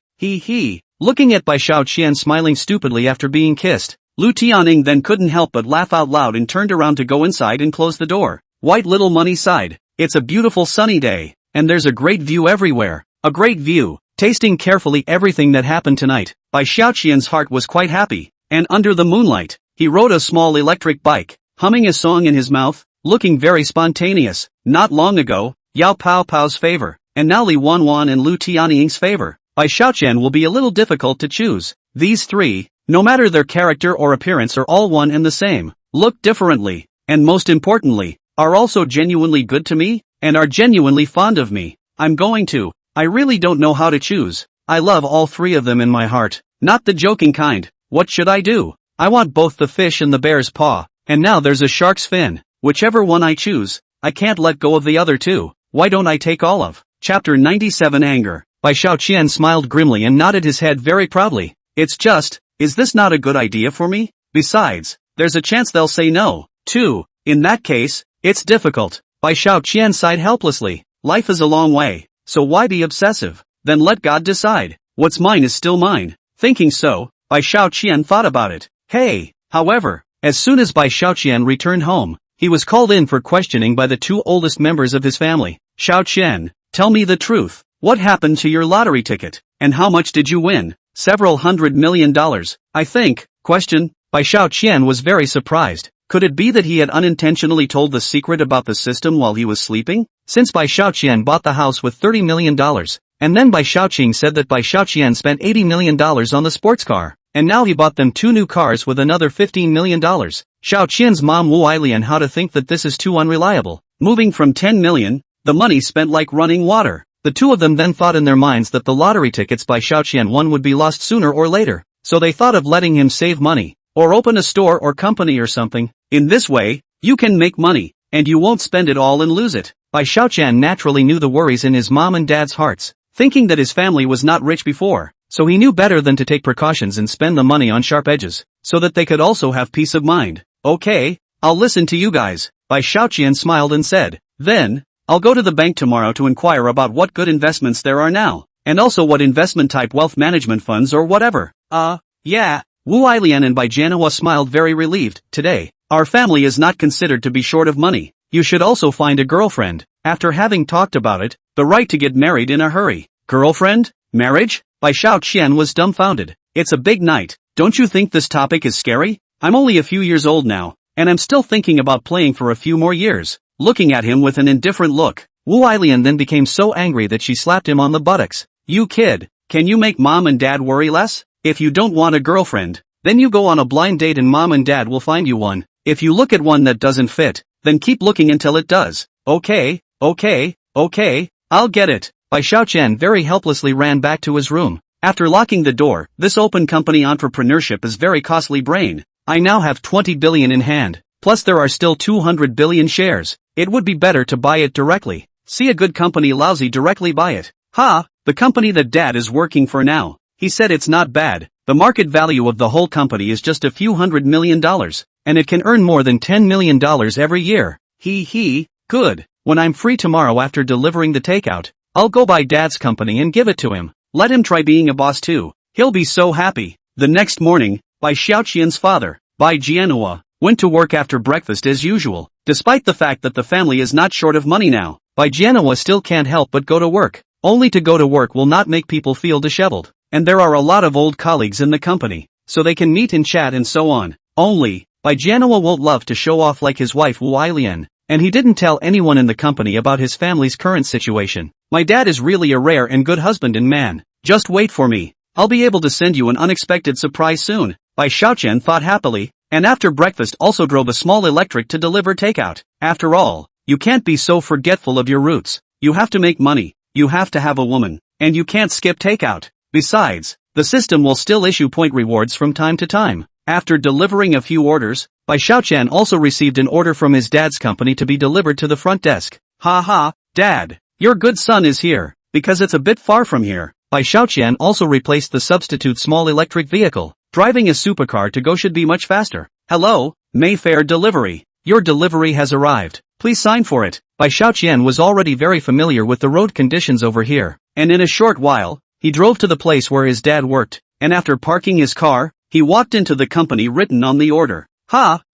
Looking at Bai Xiaoqian smiling stupidly after being kissed, Lu Tianying then couldn't help but laugh out loud and turned around to go inside and close the door. White Little Money sighed. "It's a beautiful sunny day, and there's a great view everywhere." A great view. Tasting carefully everything that happened tonight, Bai Xiaoqian's heart was quite happy, and under the moonlight, he rode a small electric bike, humming a song in his mouth, looking very spontaneous. Not long ago, Yao Pao Pao's favor, and now Li Wanwan and Lu Tianying's favor. Bai Xiaoqian will be a little difficult to choose. These three, no matter their character or appearance, are all one and the same, look differently, and most importantly, are also genuinely good to me, and are genuinely fond of me. I really don't know how to choose. I love all three of them in my heart. Not the joking kind. What should I do? I want both the fish and the bear's paw. And now there's a shark's fin. Whichever one I choose, I can't let go of the other two. Why don't I take all of? Chapter 97 Anger. Bai Xiaoqian smiled grimly and nodded his head very proudly. It's just, is this not a good idea for me? Besides, there's a chance they'll say no, too. In that case, it's difficult. Bai Xiaoqian sighed helplessly. Life is a long way, so why be obsessive? Then let God decide. What's mine is still mine. Thinking so, Bai Xiaoqian thought about it. However, as soon as Bai Xiaoqian returned home, he was called in for questioning by the two oldest members of his family. Xiaoqian, tell me the truth. What happened to your lottery ticket? And how much did you win? Several $100 million, I think. Question. Bai Xiaoqian was very surprised. Could it be that he had unintentionally told the secret about the system while he was sleeping? Since Bai Xiaoqian bought the house with $30 million, and then Bai Xiaoqing said that Bai Xiaoqian spent $80 million on the sports car, and now he bought them two new cars with another $15 million. Xiaoqian's mom Wu Ailian how to think that this is too unreliable. Moving from 10 million, the money spent like running water. The two of them then thought in their minds that the lottery tickets Bai Xiaoqian won would be lost sooner or later, so they thought of letting him save money, or open a store or company or something. In this way, you can make money, and you won't spend it all and lose it. Bai Xiaoqian naturally knew the worries in his mom and dad's hearts, thinking that his family was not rich before, so he knew better than to take precautions and spend the money on sharp edges, so that they could also have peace of mind. Okay, I'll listen to you guys. Bai Xiaoqian smiled and said, then, I'll go to the bank tomorrow to inquire about what good investments there are now, and also what investment type wealth management funds or whatever. Yeah. Wu Ailian and Bai Jianhua smiled very relieved. Today, our family is not considered to be short of money. You should also find a girlfriend. After having talked about it, the right to get married in a hurry. Girlfriend? Marriage? Bai Xiaoqian was dumbfounded. It's a big night. Don't you think this topic is scary? I'm only a few years old now, and I'm still thinking about playing for a few more years. Looking at him with an indifferent look, Wu Ailian then became so angry that she slapped him on the buttocks. You kid, can you make mom and dad worry less? If you don't want a girlfriend, then you go on a blind date and mom and dad will find you one. If you look at one that doesn't fit, then keep looking until it does. Okay, I'll get it. Bai Xiaoqian very helplessly ran back to his room. After locking the door, this open company entrepreneurship is very costly brain. I now have 20 billion in hand, plus there are still 200 billion shares. It would be better to buy it directly. See a good company lousy directly buy it. The company that dad is working for now. He said it's not bad. The market value of the whole company is just a few $100 million, and it can earn more than $10 million every year. Good. When I'm free tomorrow after delivering the takeout, I'll go buy dad's company and give it to him. Let him try being a boss too. He'll be so happy. The next morning, Bai Xiaoqian's father, Bai Jianhua, went to work after breakfast as usual. Despite the fact that the family is not short of money now, Bai Jianhua still can't help but go to work. Only to go to work will not make people feel disheveled, and there are a lot of old colleagues in the company, so they can meet and chat and so on. Only, Bai Jianhua won't love to show off like his wife Wu Ailian, and he didn't tell anyone in the company about his family's current situation. My dad is really a rare and good husband and man. Just wait for me. I'll be able to send you an unexpected surprise soon. Bai Xiaoqian thought happily, and after breakfast also drove a small electric to deliver takeout. After all, you can't be so forgetful of your roots. You have to make money, you have to have a woman, and you can't skip takeout. Besides, the system will still issue point rewards from time to time. After delivering a few orders, Bai Xiaoqian also received an order from his dad's company to be delivered to the front desk. Dad, your good son is here, because it's a bit far from here. Bai Xiaoqian also replaced the substitute small electric vehicle. Driving a supercar to go should be much faster. Hello, Mayfair Delivery. Your delivery has arrived. Please sign for it. Bai Xiaoqian was already very familiar with the road conditions over here, and in a short while, he drove to the place where his dad worked, and after parking his car, he walked into the company written on the order.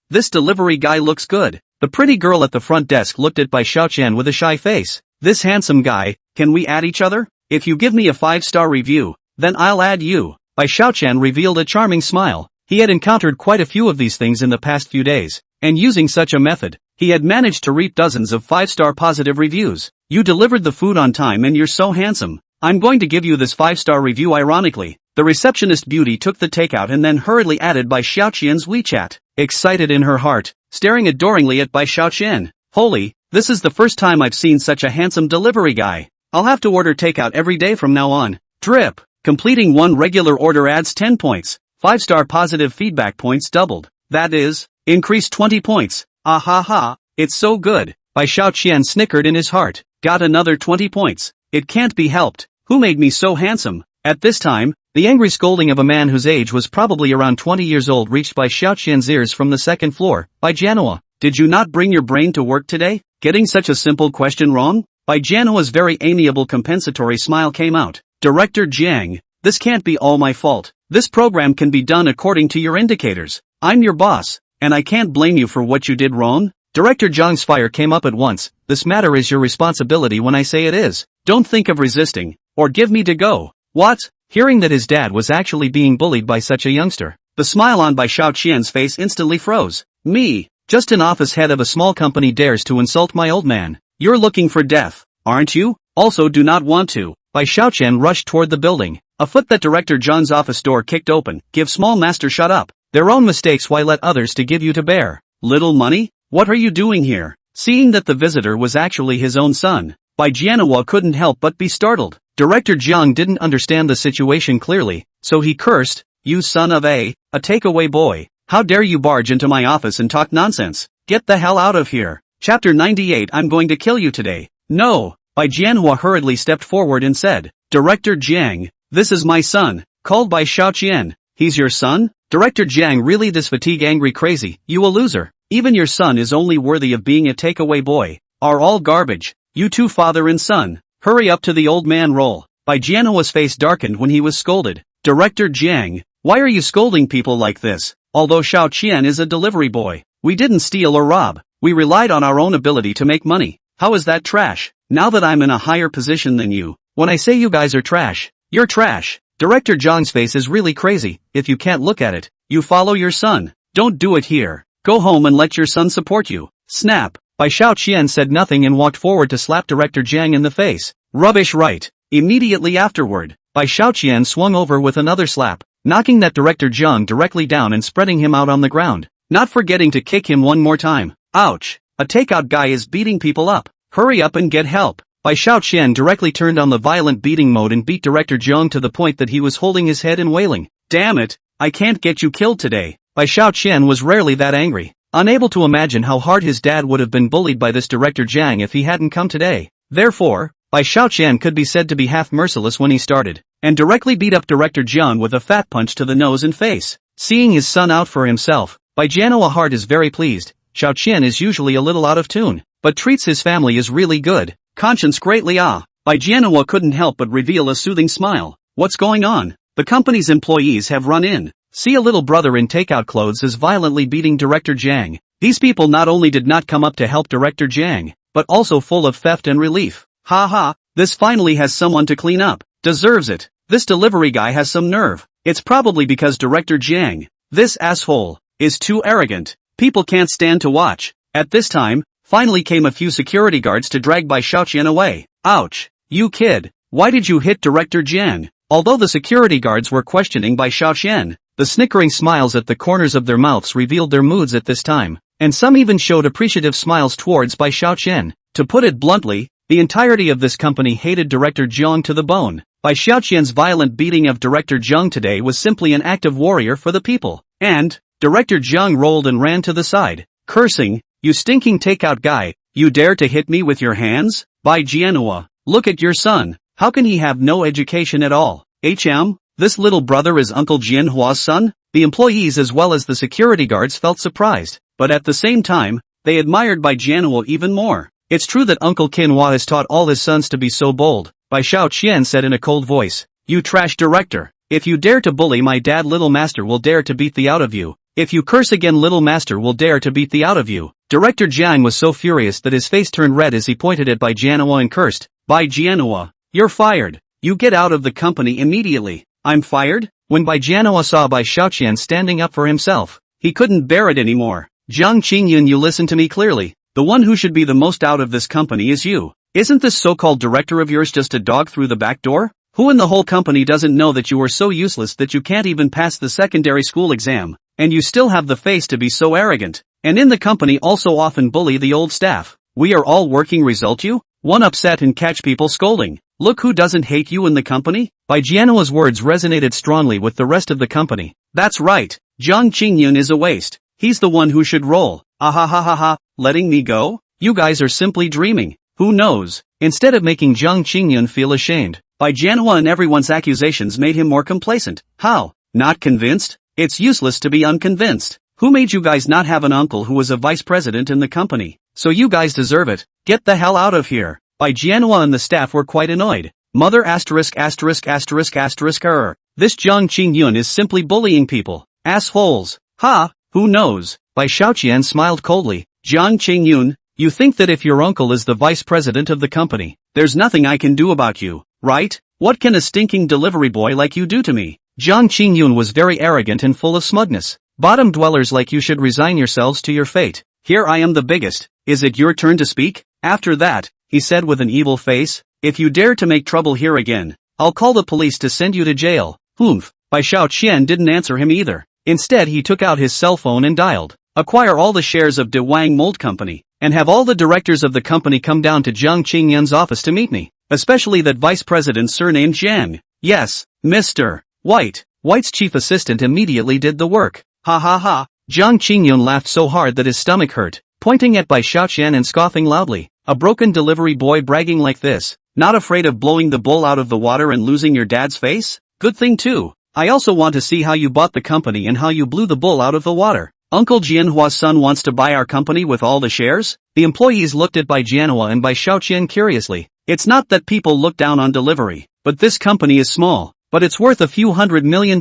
This delivery guy looks good. The pretty girl at the front desk looked at Bai Xiaoqian with a shy face. This handsome guy, can we add each other? If you give me a 5-star review, then I'll add you. Bai Xiaoqian revealed a charming smile. He had encountered quite a few of these things in the past few days, and using such a method, he had managed to reap dozens of 5-star positive reviews. You delivered the food on time and you're so handsome. I'm going to give you this 5-star review ironically. The receptionist beauty took the takeout and then hurriedly added Bai Xiaoqian's WeChat. Excited in her heart, staring adoringly at Bai Xiaoqian. Holy, this is the first time I've seen such a handsome delivery guy. I'll have to order takeout every day from now on. Drip. Completing one regular order adds 10 points. 5-star positive feedback points doubled. That is, increased 20 points. Ah ha ha, it's so good. Bai Xiaoqian snickered in his heart. Got another 20 points. It can't be helped. Who made me so handsome? At this time, the angry scolding of a man whose age was probably around 20 years old reached Bai Xiaoqian's ears from the second floor. Bai Jianhua, did you not bring your brain to work today? Getting such a simple question wrong? Bai Jianhua's very amiable compensatory smile came out. Director Jiang, this can't be all my fault. This program can be done according to your indicators. I'm your boss, and I can't blame you for what you did wrong. Director Zhang's fire came up at once. This matter is your responsibility when I say it is. Don't think of resisting, or give me to go. What? Hearing that his dad was actually being bullied by such a youngster, the smile on Bai Xiaoqian's face instantly froze. Me, just an office head of a small company dares to insult my old man. You're looking for death, aren't you? Also do not want to. Bai Xiaoqian rushed toward the building. A foot that Director Zhang's office door kicked open. Give small master shut up. Their own mistakes why let others to give you to bear. Little money? What are you doing here? Seeing that the visitor was actually his own son, Bai Jianhua couldn't help but be startled. Director Jiang didn't understand the situation clearly, so he cursed, "You son of a takeaway boy. How dare you barge into my office and talk nonsense? Get the hell out of here." Chapter 98 I'm going to kill you today. No. Bai Jianhua hurriedly stepped forward and said, Director Jiang, this is my son, called Bai Xiaoqian. He's your son? Director Jiang really this fatigue angry crazy, you a loser. Even your son is only worthy of being a takeaway boy. Are all garbage. You two father and son. Hurry up to the old man role. Bai Jianhua's face darkened when he was scolded. Director Jiang, why are you scolding people like this? Although Xiaoqian is a delivery boy, we didn't steal or rob. We relied on our own ability to make money. How is that trash? Now that I'm in a higher position than you, when I say you guys are trash, you're trash. Director Zhang's face is really crazy. If you can't look at it, you follow your son. Don't do it here. Go home and let your son support you. Snap. Bai Xiaoqian said nothing and walked forward to slap Director Jiang in the face. Rubbish right. Immediately afterward, Bai Xiaoqian swung over with another slap, knocking that Director Jiang directly down and spreading him out on the ground, not forgetting to kick him one more time. Ouch. A takeout guy is beating people up. Hurry up and get help. Bai Xiaoqian directly turned on the violent beating mode and beat Director Jiang to the point that he was holding his head and wailing. Damn it, I can't get you killed today. Bai Xiaoqian was rarely that angry, unable to imagine how hard his dad would have been bullied by this Director Jiang if he hadn't come today. Therefore, Bai Xiaoqian could be said to be half merciless when he started, and directly beat up Director Jiang with a fat punch to the nose and face. Seeing his son out for himself, Bai Jianhua's heart is very pleased. Xiaoqian is usually a little out of tune, but treats his family is really good. Conscience greatly Bai Jianhua couldn't help but reveal a soothing smile. What's going on? The company's employees have run in. See a little brother in takeout clothes is violently beating Director Jiang. These people not only did not come up to help Director Jiang, but also full of theft and relief. Ha ha, this finally has someone to clean up. Deserves it. This delivery guy has some nerve. It's probably because Director Jiang, this asshole, is too arrogant. People can't stand to watch. At this time, finally came a few security guards to drag Bai Xiaoqian away. Ouch. You kid, why did you hit Director Jiang? Although the security guards were questioning Bai Xiaoqian, the snickering smiles at the corners of their mouths revealed their moods at this time, and some even showed appreciative smiles towards Bai Xiaoqian. To put it bluntly, the entirety of this company hated Director Jiang to the bone. Bai Xiaoqian's violent beating of Director Jiang today was simply an act of warrior for the people. And, Director Jiang rolled and ran to the side, cursing, "You stinking takeout guy, you dare to hit me with your hands? Bai Jianhua, look at your son, how can he have no education at all? This little brother is Uncle Jianhua's son?" The employees as well as the security guards felt surprised, but at the same time, they admired Bai Jianhua even more. It's true that Uncle Qinhua has taught all his sons to be so bold, Bai Xiaoqian said in a cold voice. "You trash director, if you dare to bully my dad, little master will dare to beat the out of you. If you curse again, little master will dare to beat the out of you." Director Jiang was so furious that his face turned red as he pointed at Bai Jianhua and cursed, "Bai Jianhua, you're fired. You get out of the company immediately." "I'm fired?" When Bai Jianhua saw Bai Xiaoqian standing up for himself, he couldn't bear it anymore. "Jiang Qingyun, you listen to me clearly. The one who should be the most out of this company is you. Isn't this so-called director of yours just a dog through the back door? Who in the whole company doesn't know that you are so useless that you can't even pass the secondary school exam, and you still have the face to be so arrogant, and in the company also often bully the old staff? We are all working result you? One upset and catch people scolding. Look who doesn't hate you in the company? Bai Jianhua's words resonated strongly with the rest of the company. That's right, Jiang Qingyun is a waste. He's the one who should roll. Ah ha ha ha ha, letting me go? You guys are simply dreaming. Who knows? Instead of making Jiang Qingyun feel ashamed, Bai Jianhua and everyone's accusations made him more complacent. How? Not convinced? It's useless to be unconvinced. Who made you guys not have an uncle who was a vice president in the company? So you guys deserve it. Get the hell out of here. Bai Jianhua and the staff were quite annoyed. Mother asterisk asterisk asterisk asterisk error. This Jiang Qingyun is simply bullying people. Assholes. Ha, who knows? Bai Xiaoqian smiled coldly. Jiang Qingyun, you think that if your uncle is the vice president of the company, there's nothing I can do about you, right? What can a stinking delivery boy like you do to me? Jiang Qingyun was very arrogant and full of smugness. Bottom dwellers like you should resign yourselves to your fate. Here I am the biggest. Is it your turn to speak? After that, he said with an evil face, if you dare to make trouble here again, I'll call the police to send you to jail. Humph. Bai Xiaoqian didn't answer him either. Instead he took out his cell phone and dialed. Acquire all the shares of De Wang Mold Company, and have all the directors of the company come down to Jiang Qingyun's office to meet me. Especially that vice president surnamed Jiang. Yes, Mr. White. White's chief assistant immediately did the work. Ha ha ha. Jiang Qingyun laughed so hard that his stomach hurt, pointing at Bai Xiaoqian and scoffing loudly. A broken delivery boy bragging like this, not afraid of blowing the bull out of the water and losing your dad's face? Good thing too. I also want to see how you bought the company and how you blew the bull out of the water. Uncle Jianhua's son wants to buy our company with all the shares? The employees looked at Bai Jianhua and Bai Xiaoqian curiously. It's not that people look down on delivery, but this company is small, but it's worth a few $100 million.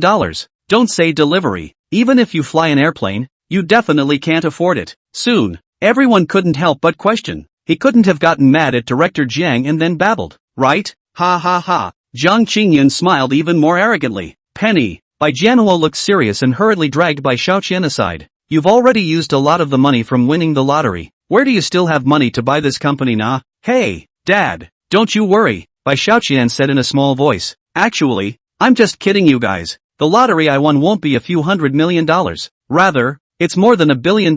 Don't say delivery. Even if you fly an airplane, you definitely can't afford it. Soon, everyone couldn't help but question. He couldn't have gotten mad at Director Jiang and then babbled, right? Ha ha ha. Jiang Qingyun smiled even more arrogantly. Penny. Bai Jianhua looked serious and hurriedly dragged Bai Xiaoqian aside. You've already used a lot of the money from winning the lottery. Where do you still have money to buy this company now? Hey, Dad, don't you worry, Bai Xiaoqian said in a small voice. Actually, I'm just kidding you guys. The lottery I won won't be a few $100 million. Rather, it's more than $1 billion.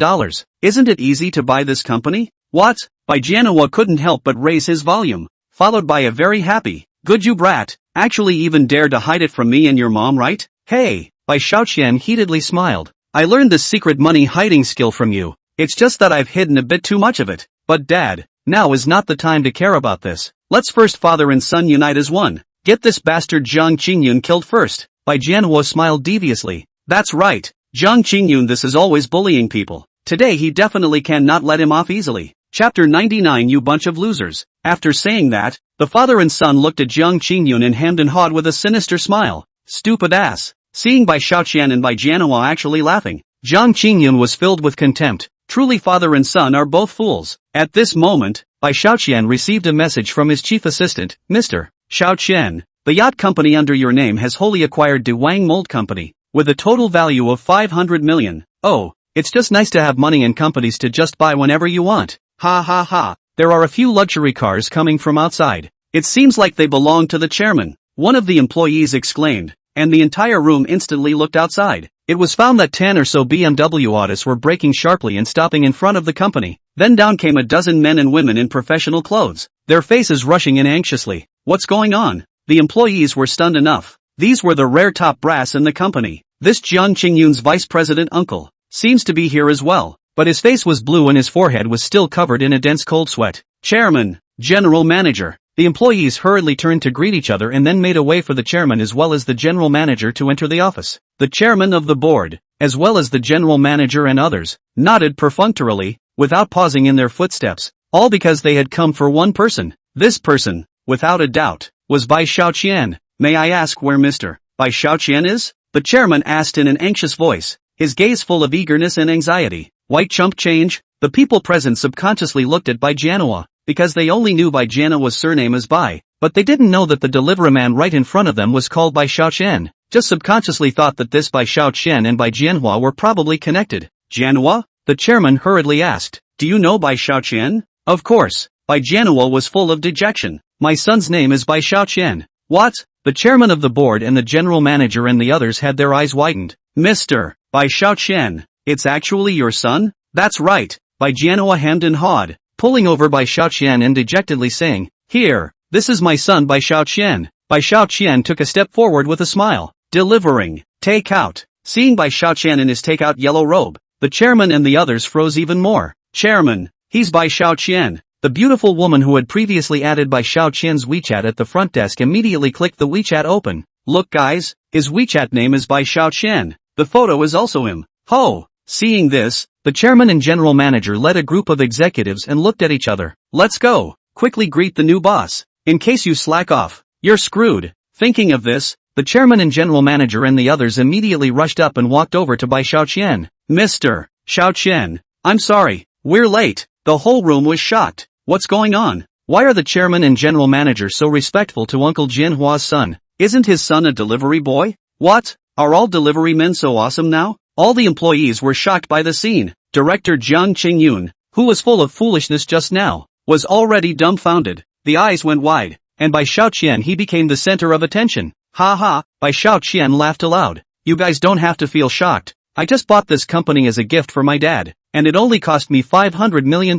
Isn't it easy to buy this company? What? Bai Jianhua couldn't help but raise his volume, followed by a very happy, good you brat, actually even dared to hide it from me and your mom, right? Hey, Bai Xiaoqian heatedly smiled. I learned this secret money hiding skill from you. It's just that I've hidden a bit too much of it. But Dad, now is not the time to care about this. Let's first father and son unite as one. Get this bastard Jiang Qingyun killed first. Bai Jianhua smiled deviously. That's right, Jiang Qingyun this is always bullying people. Today he definitely cannot let him off easily. Chapter 99 You bunch of losers. After saying that, the father and son looked at Jiang Qingyun and hemmed and hawed with a sinister smile. Stupid ass. Seeing Bai Xiaoqian and Bai Jianhua actually laughing, Jiang Qingyun was filled with contempt. Truly father and son are both fools. At this moment, Bai Xiaoqian received a message from his chief assistant, Mr. Xiaoqian. The yacht company under your name has wholly acquired De Wang Mold Company, with a total value of 500 million. Oh, it's just nice to have money and companies to just buy whenever you want. Ha ha ha. There are a few luxury cars coming from outside. It seems like they belong to the chairman. One of the employees exclaimed, and the entire room instantly looked outside. It was found that 10 or so BMW Autos were braking sharply and stopping in front of the company. Then down came a dozen men and women in professional clothes, their faces rushing in anxiously. What's going on? The employees were stunned enough. These were the rare top brass in the company. This Jiang Qingyun's vice president uncle seems to be here as well, but his face was blue and his forehead was still covered in a dense cold sweat. Chairman, general manager. The employees hurriedly turned to greet each other and then made a way for the chairman as well as the general manager to enter the office. The chairman of the board, as well as the general manager and others, nodded perfunctorily, without pausing in their footsteps, all because they had come for one person. This person, without a doubt, was Bai Xiaoqian. May I ask where Mr. Bai Xiaoqian is? The chairman asked in an anxious voice, his gaze full of eagerness and anxiety. White chump change? The people present subconsciously looked at Bai Jianhua, because they only knew Bai Jianhua's surname as Bai, but they didn't know that the delivery man right in front of them was called Bai Xiaoqian. Just subconsciously thought that this Bai Xiaoqian and Bai Jianhua were probably connected. Jianhua? The chairman hurriedly asked. Do you know Bai Xiaoqian? Of course. Bai Jianhua was full of dejection. My son's name is Bai Xiaoqian. What? The chairman of the board and the general manager and the others had their eyes widened. Mr. Bai Xiaoqian, it's actually your son? That's right. Bai Jianhua hemmed and hawed, pulling over Bai Xiaoqian and dejectedly saying, Here, this is my son Bai Xiaoqian. Bai Xiaoqian took a step forward with a smile. Delivering. Take-out. Seeing Bai Xiaoqian in his take-out yellow robe, the chairman and the others froze even more. Chairman, he's Bai Xiaoqian. The beautiful woman who had previously added Bai Xiaoqian's WeChat at the front desk immediately clicked the WeChat open. Look guys, his WeChat name is Bai Xiaoqian. The photo is also him. Ho! Seeing this, the chairman and general manager led a group of executives and looked at each other. Let's go. Quickly greet the new boss. In case you slack off, you're screwed. Thinking of this, the chairman and general manager and the others immediately rushed up and walked over to Bai Xiaoqian. Mr. Xiaoqian, I'm sorry, we're late. The whole room was shocked. What's going on? Why are the chairman and general manager so respectful to Uncle Jianhua's son? Isn't his son a delivery boy? What? Are all delivery men so awesome now? All the employees were shocked by the scene. Director Jiang Qingyun, who was full of foolishness just now, was already dumbfounded. The eyes went wide, and Bai Xiaoqian he became the center of attention. Ha ha, Bai Xiaoqian laughed aloud. You guys don't have to feel shocked. I just bought this company as a gift for my dad, and it only cost me $500 million.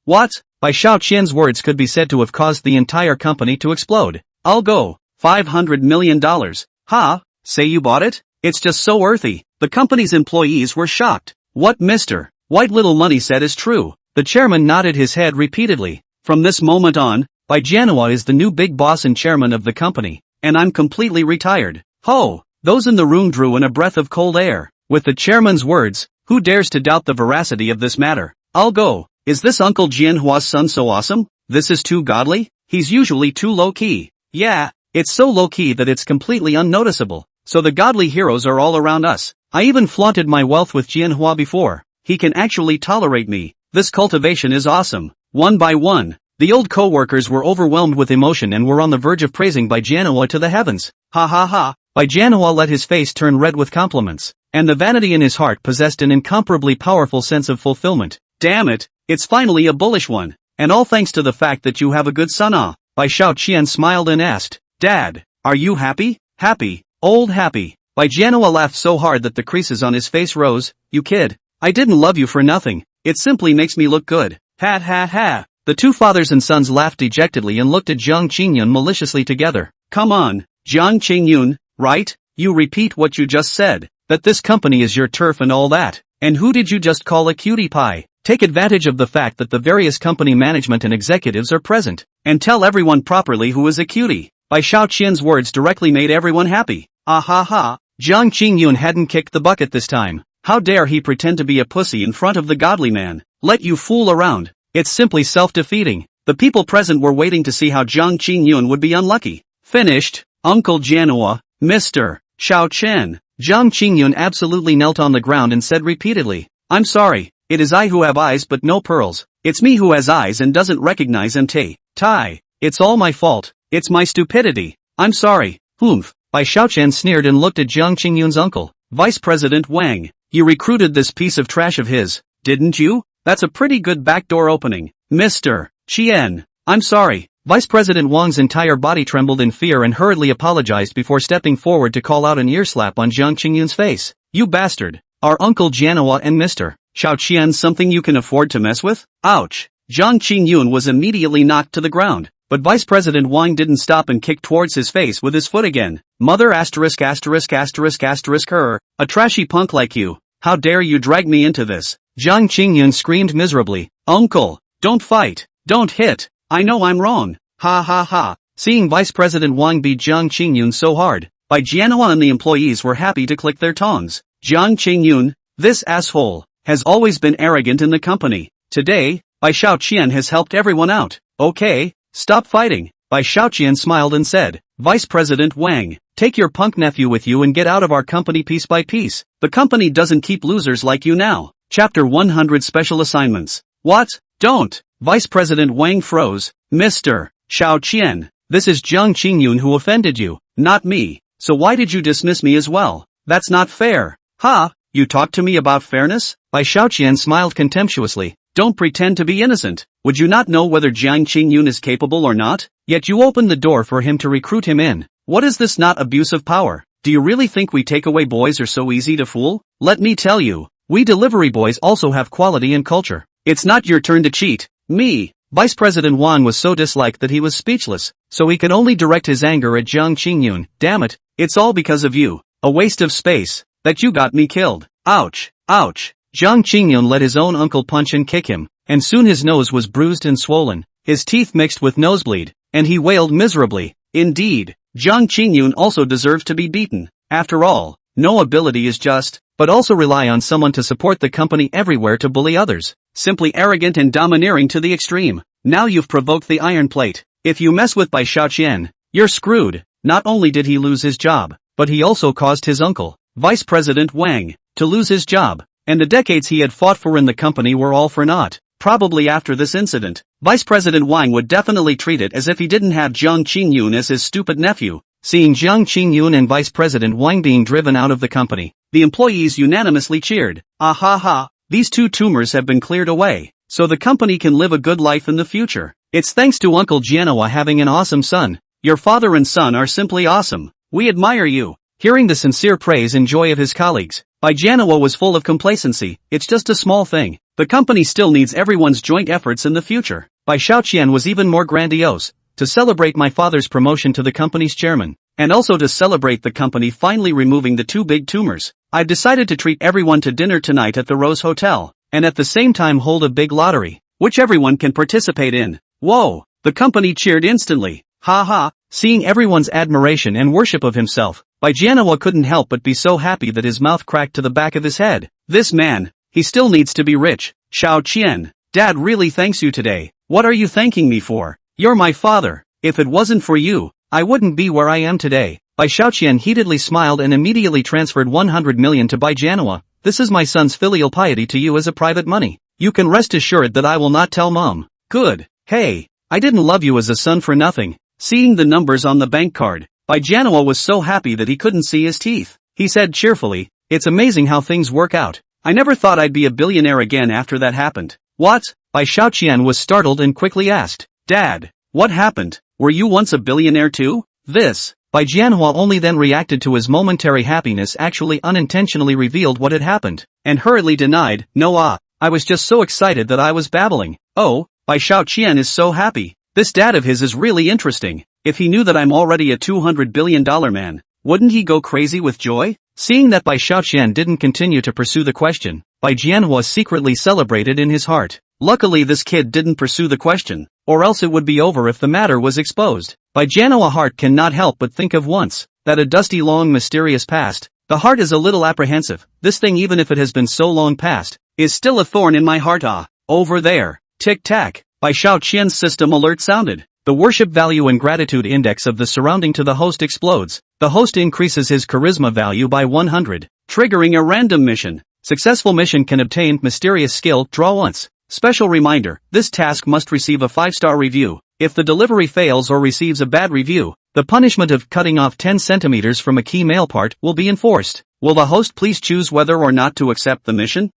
What? Bai Xiaoqian's words could be said to have caused the entire company to explode. I'll go. $500 million. Ha? Say you bought it? It's just so earthy. The company's employees were shocked. What Mr. White Little Money said is true. The chairman nodded his head repeatedly. From this moment on, Bai Jianhua is the new big boss and chairman of the company, and I'm completely retired. Ho! Those in the room drew in a breath of cold air. With the chairman's words, who dares to doubt the veracity of this matter? I'll go. Is this Uncle Jianhua's son so awesome? This is too godly? He's usually too low-key. Yeah, it's so low-key that it's completely unnoticeable. So the godly heroes are all around us. I even flaunted my wealth with Jianhua before. He can actually tolerate me. This cultivation is awesome. One by one, the old co-workers were overwhelmed with emotion and were on the verge of praising Bai Jianhua to the heavens. Ha ha ha. Bai Jianhua let his face turn red with compliments, and the vanity in his heart possessed an incomparably powerful sense of fulfillment. Damn it, it's finally a bullish one. And all thanks to the fact that you have a good son. Bai Xiaoqian smiled and asked, Dad, are you happy? Happy, old happy. Bai Jianhua laughed so hard that the creases on his face rose. You kid, I didn't love you for nothing. It simply makes me look good. Ha ha ha. The two fathers and sons laughed dejectedly and looked at Jiang Qingyun maliciously together. Come on, Jiang Qingyun, right? You repeat what you just said, that this company is your turf and all that. And who did you just call a cutie pie? Take advantage of the fact that the various company management and executives are present, and tell everyone properly who is a cutie. Bai Xiaoqian's words directly made everyone happy. Ah ha ha. Jiang Qingyun hadn't kicked the bucket this time. How dare he pretend to be a pussy in front of the godly man? Let you fool around. It's simply self-defeating. The people present were waiting to see how Jiang Qingyun would be unlucky. Finished, Uncle Jianhua, Mr. Xiaoqian. Jiang Qingyun absolutely knelt on the ground and said repeatedly, I'm sorry, it is I who have eyes but no pearls. It's me who has eyes and doesn't recognize MT. Tai. It's all my fault. It's my stupidity. I'm sorry. Humph. Bai Xiaoqian sneered and looked at Jiang Qingyun's uncle, Vice President Wang. You recruited this piece of trash of his, didn't you? That's a pretty good backdoor opening. Mr. Qian. I'm sorry. Vice President Wang's entire body trembled in fear and hurriedly apologized before stepping forward to call out an ear slap on Jiang Qingyun's face. You bastard. Are Uncle Jianhua and Mr. Xiaoqian something you can afford to mess with? Ouch. Jiang Qingyun was immediately knocked to the ground, but Vice President Wang didn't stop and kicked towards his face with his foot again. Mother asterisk asterisk asterisk asterisk her, a trashy punk like you. How dare you drag me into this? Jiang Qingyun screamed miserably. Uncle, don't fight, don't hit, I know I'm wrong. Ha ha ha. Seeing Vice President Wang beat Jiang Qingyun so hard, Bai Jianhua and the employees were happy to click their tongues. Jiang Qingyun, this asshole, has always been arrogant in the company. Today, Bai Xiaoqian has helped everyone out. Okay, stop fighting. Bai Xiaoqian smiled and said, Vice President Wang, take your punk nephew with you and get out of our company piece by piece. The company doesn't keep losers like you now. Chapter 100 Special Assignments. What? Don't. Vice President Wang froze. Mr. Xiaoqian, this is Jiang Qingyun who offended you, not me. So why did you dismiss me as well? That's not fair. Ha, you talk to me about fairness? Bai Xiaoqian smiled contemptuously. Don't pretend to be innocent. Would you not know whether Jiang Qingyun is capable or not? Yet you opened the door for him to recruit him in. What is this not abuse of power? Do you really think we take away boys are so easy to fool? Let me tell you, we delivery boys also have quality and culture. It's not your turn to cheat me. Vice President Wang was so disliked that he was speechless, so he could only direct his anger at Jiang Qingyun. Damn it, it's all because of you. A waste of space. That you got me killed. Ouch, ouch. Jiang Qingyun let his own uncle punch and kick him, and soon his nose was bruised and swollen, his teeth mixed with nosebleed, and he wailed miserably. Indeed, Jiang Qingyun also deserves to be beaten. After all, no ability is just, but also rely on someone to support the company everywhere to bully others. Simply arrogant and domineering to the extreme. Now you've provoked the iron plate. If you mess with Bai Xiaoqian, you're screwed. Not only did he lose his job, but he also caused his uncle, Vice President Wang, to lose his job, and the decades he had fought for in the company were all for naught. Probably after this incident, Vice President Wang would definitely treat it as if he didn't have Jiang Qingyun as his stupid nephew. Seeing Jiang Qingyun and Vice President Wang being driven out of the company, the employees unanimously cheered. Ah ha ha, these two tumors have been cleared away, so the company can live a good life in the future. It's thanks to Uncle Jianhua having an awesome son. Your father and son are simply awesome. We admire you. Hearing the sincere praise and joy of his colleagues, Bai Jianhua was full of complacency. It's just a small thing. The company still needs everyone's joint efforts in the future. Bai Xiaoqian was even more grandiose. To celebrate my father's promotion to the company's chairman, and also to celebrate the company finally removing the two big tumors, I've decided to treat everyone to dinner tonight at the Rose Hotel, and at the same time hold a big lottery, which everyone can participate in. Whoa! The company cheered instantly. Ha ha! Seeing everyone's admiration and worship of himself, Bai Jianhua couldn't help but be so happy that his mouth cracked to the back of his head. This man, he still needs to be rich. Xiao Qian, Dad really thanks you today. What are you thanking me for? You're my father. If it wasn't for you, I wouldn't be where I am today. Bai Xiaoqian heatedly smiled and immediately transferred 100 million to Bai Jianhua. This is my son's filial piety to you as a private money. You can rest assured that I will not tell Mom. Good. Hey, I didn't love you as a son for nothing. Seeing the numbers on the bank card, Bai Jianhua was so happy that he couldn't see his teeth. He said cheerfully, it's amazing how things work out. I never thought I'd be a billionaire again after that happened. What? Bai Xiaoqian was startled and quickly asked, Dad, what happened? Were you once a billionaire too? This, Bai Jianhua only then reacted to his momentary happiness actually unintentionally revealed what had happened, and hurriedly denied, no I was just so excited that I was babbling. Oh, Bai Xiaoqian is so happy. This dad of his is really interesting. If he knew that I'm already a $200 billion man, wouldn't he go crazy with joy? Seeing that Bai Xiaoqian didn't continue to pursue the question, Bai Jianhua secretly celebrated in his heart. Luckily this kid didn't pursue the question, or else it would be over if the matter was exposed. Bai Jianhua's heart cannot help but think of once, that a dusty long mysterious past. The heart is a little apprehensive. This thing, even if it has been so long past, is still a thorn in my heart. Over there. Tick-tack. Bai Xiaoqian's system alert sounded. The worship value and gratitude index of the surrounding to the host explodes. The host increases his charisma value by 100, triggering a random mission. Successful mission can obtain mysterious skill, draw once. Special reminder, this task must receive a 5-star review. If the delivery fails or receives a bad review, the punishment of cutting off 10 centimeters from a key male part will be enforced. Will the host please choose whether or not to accept the mission?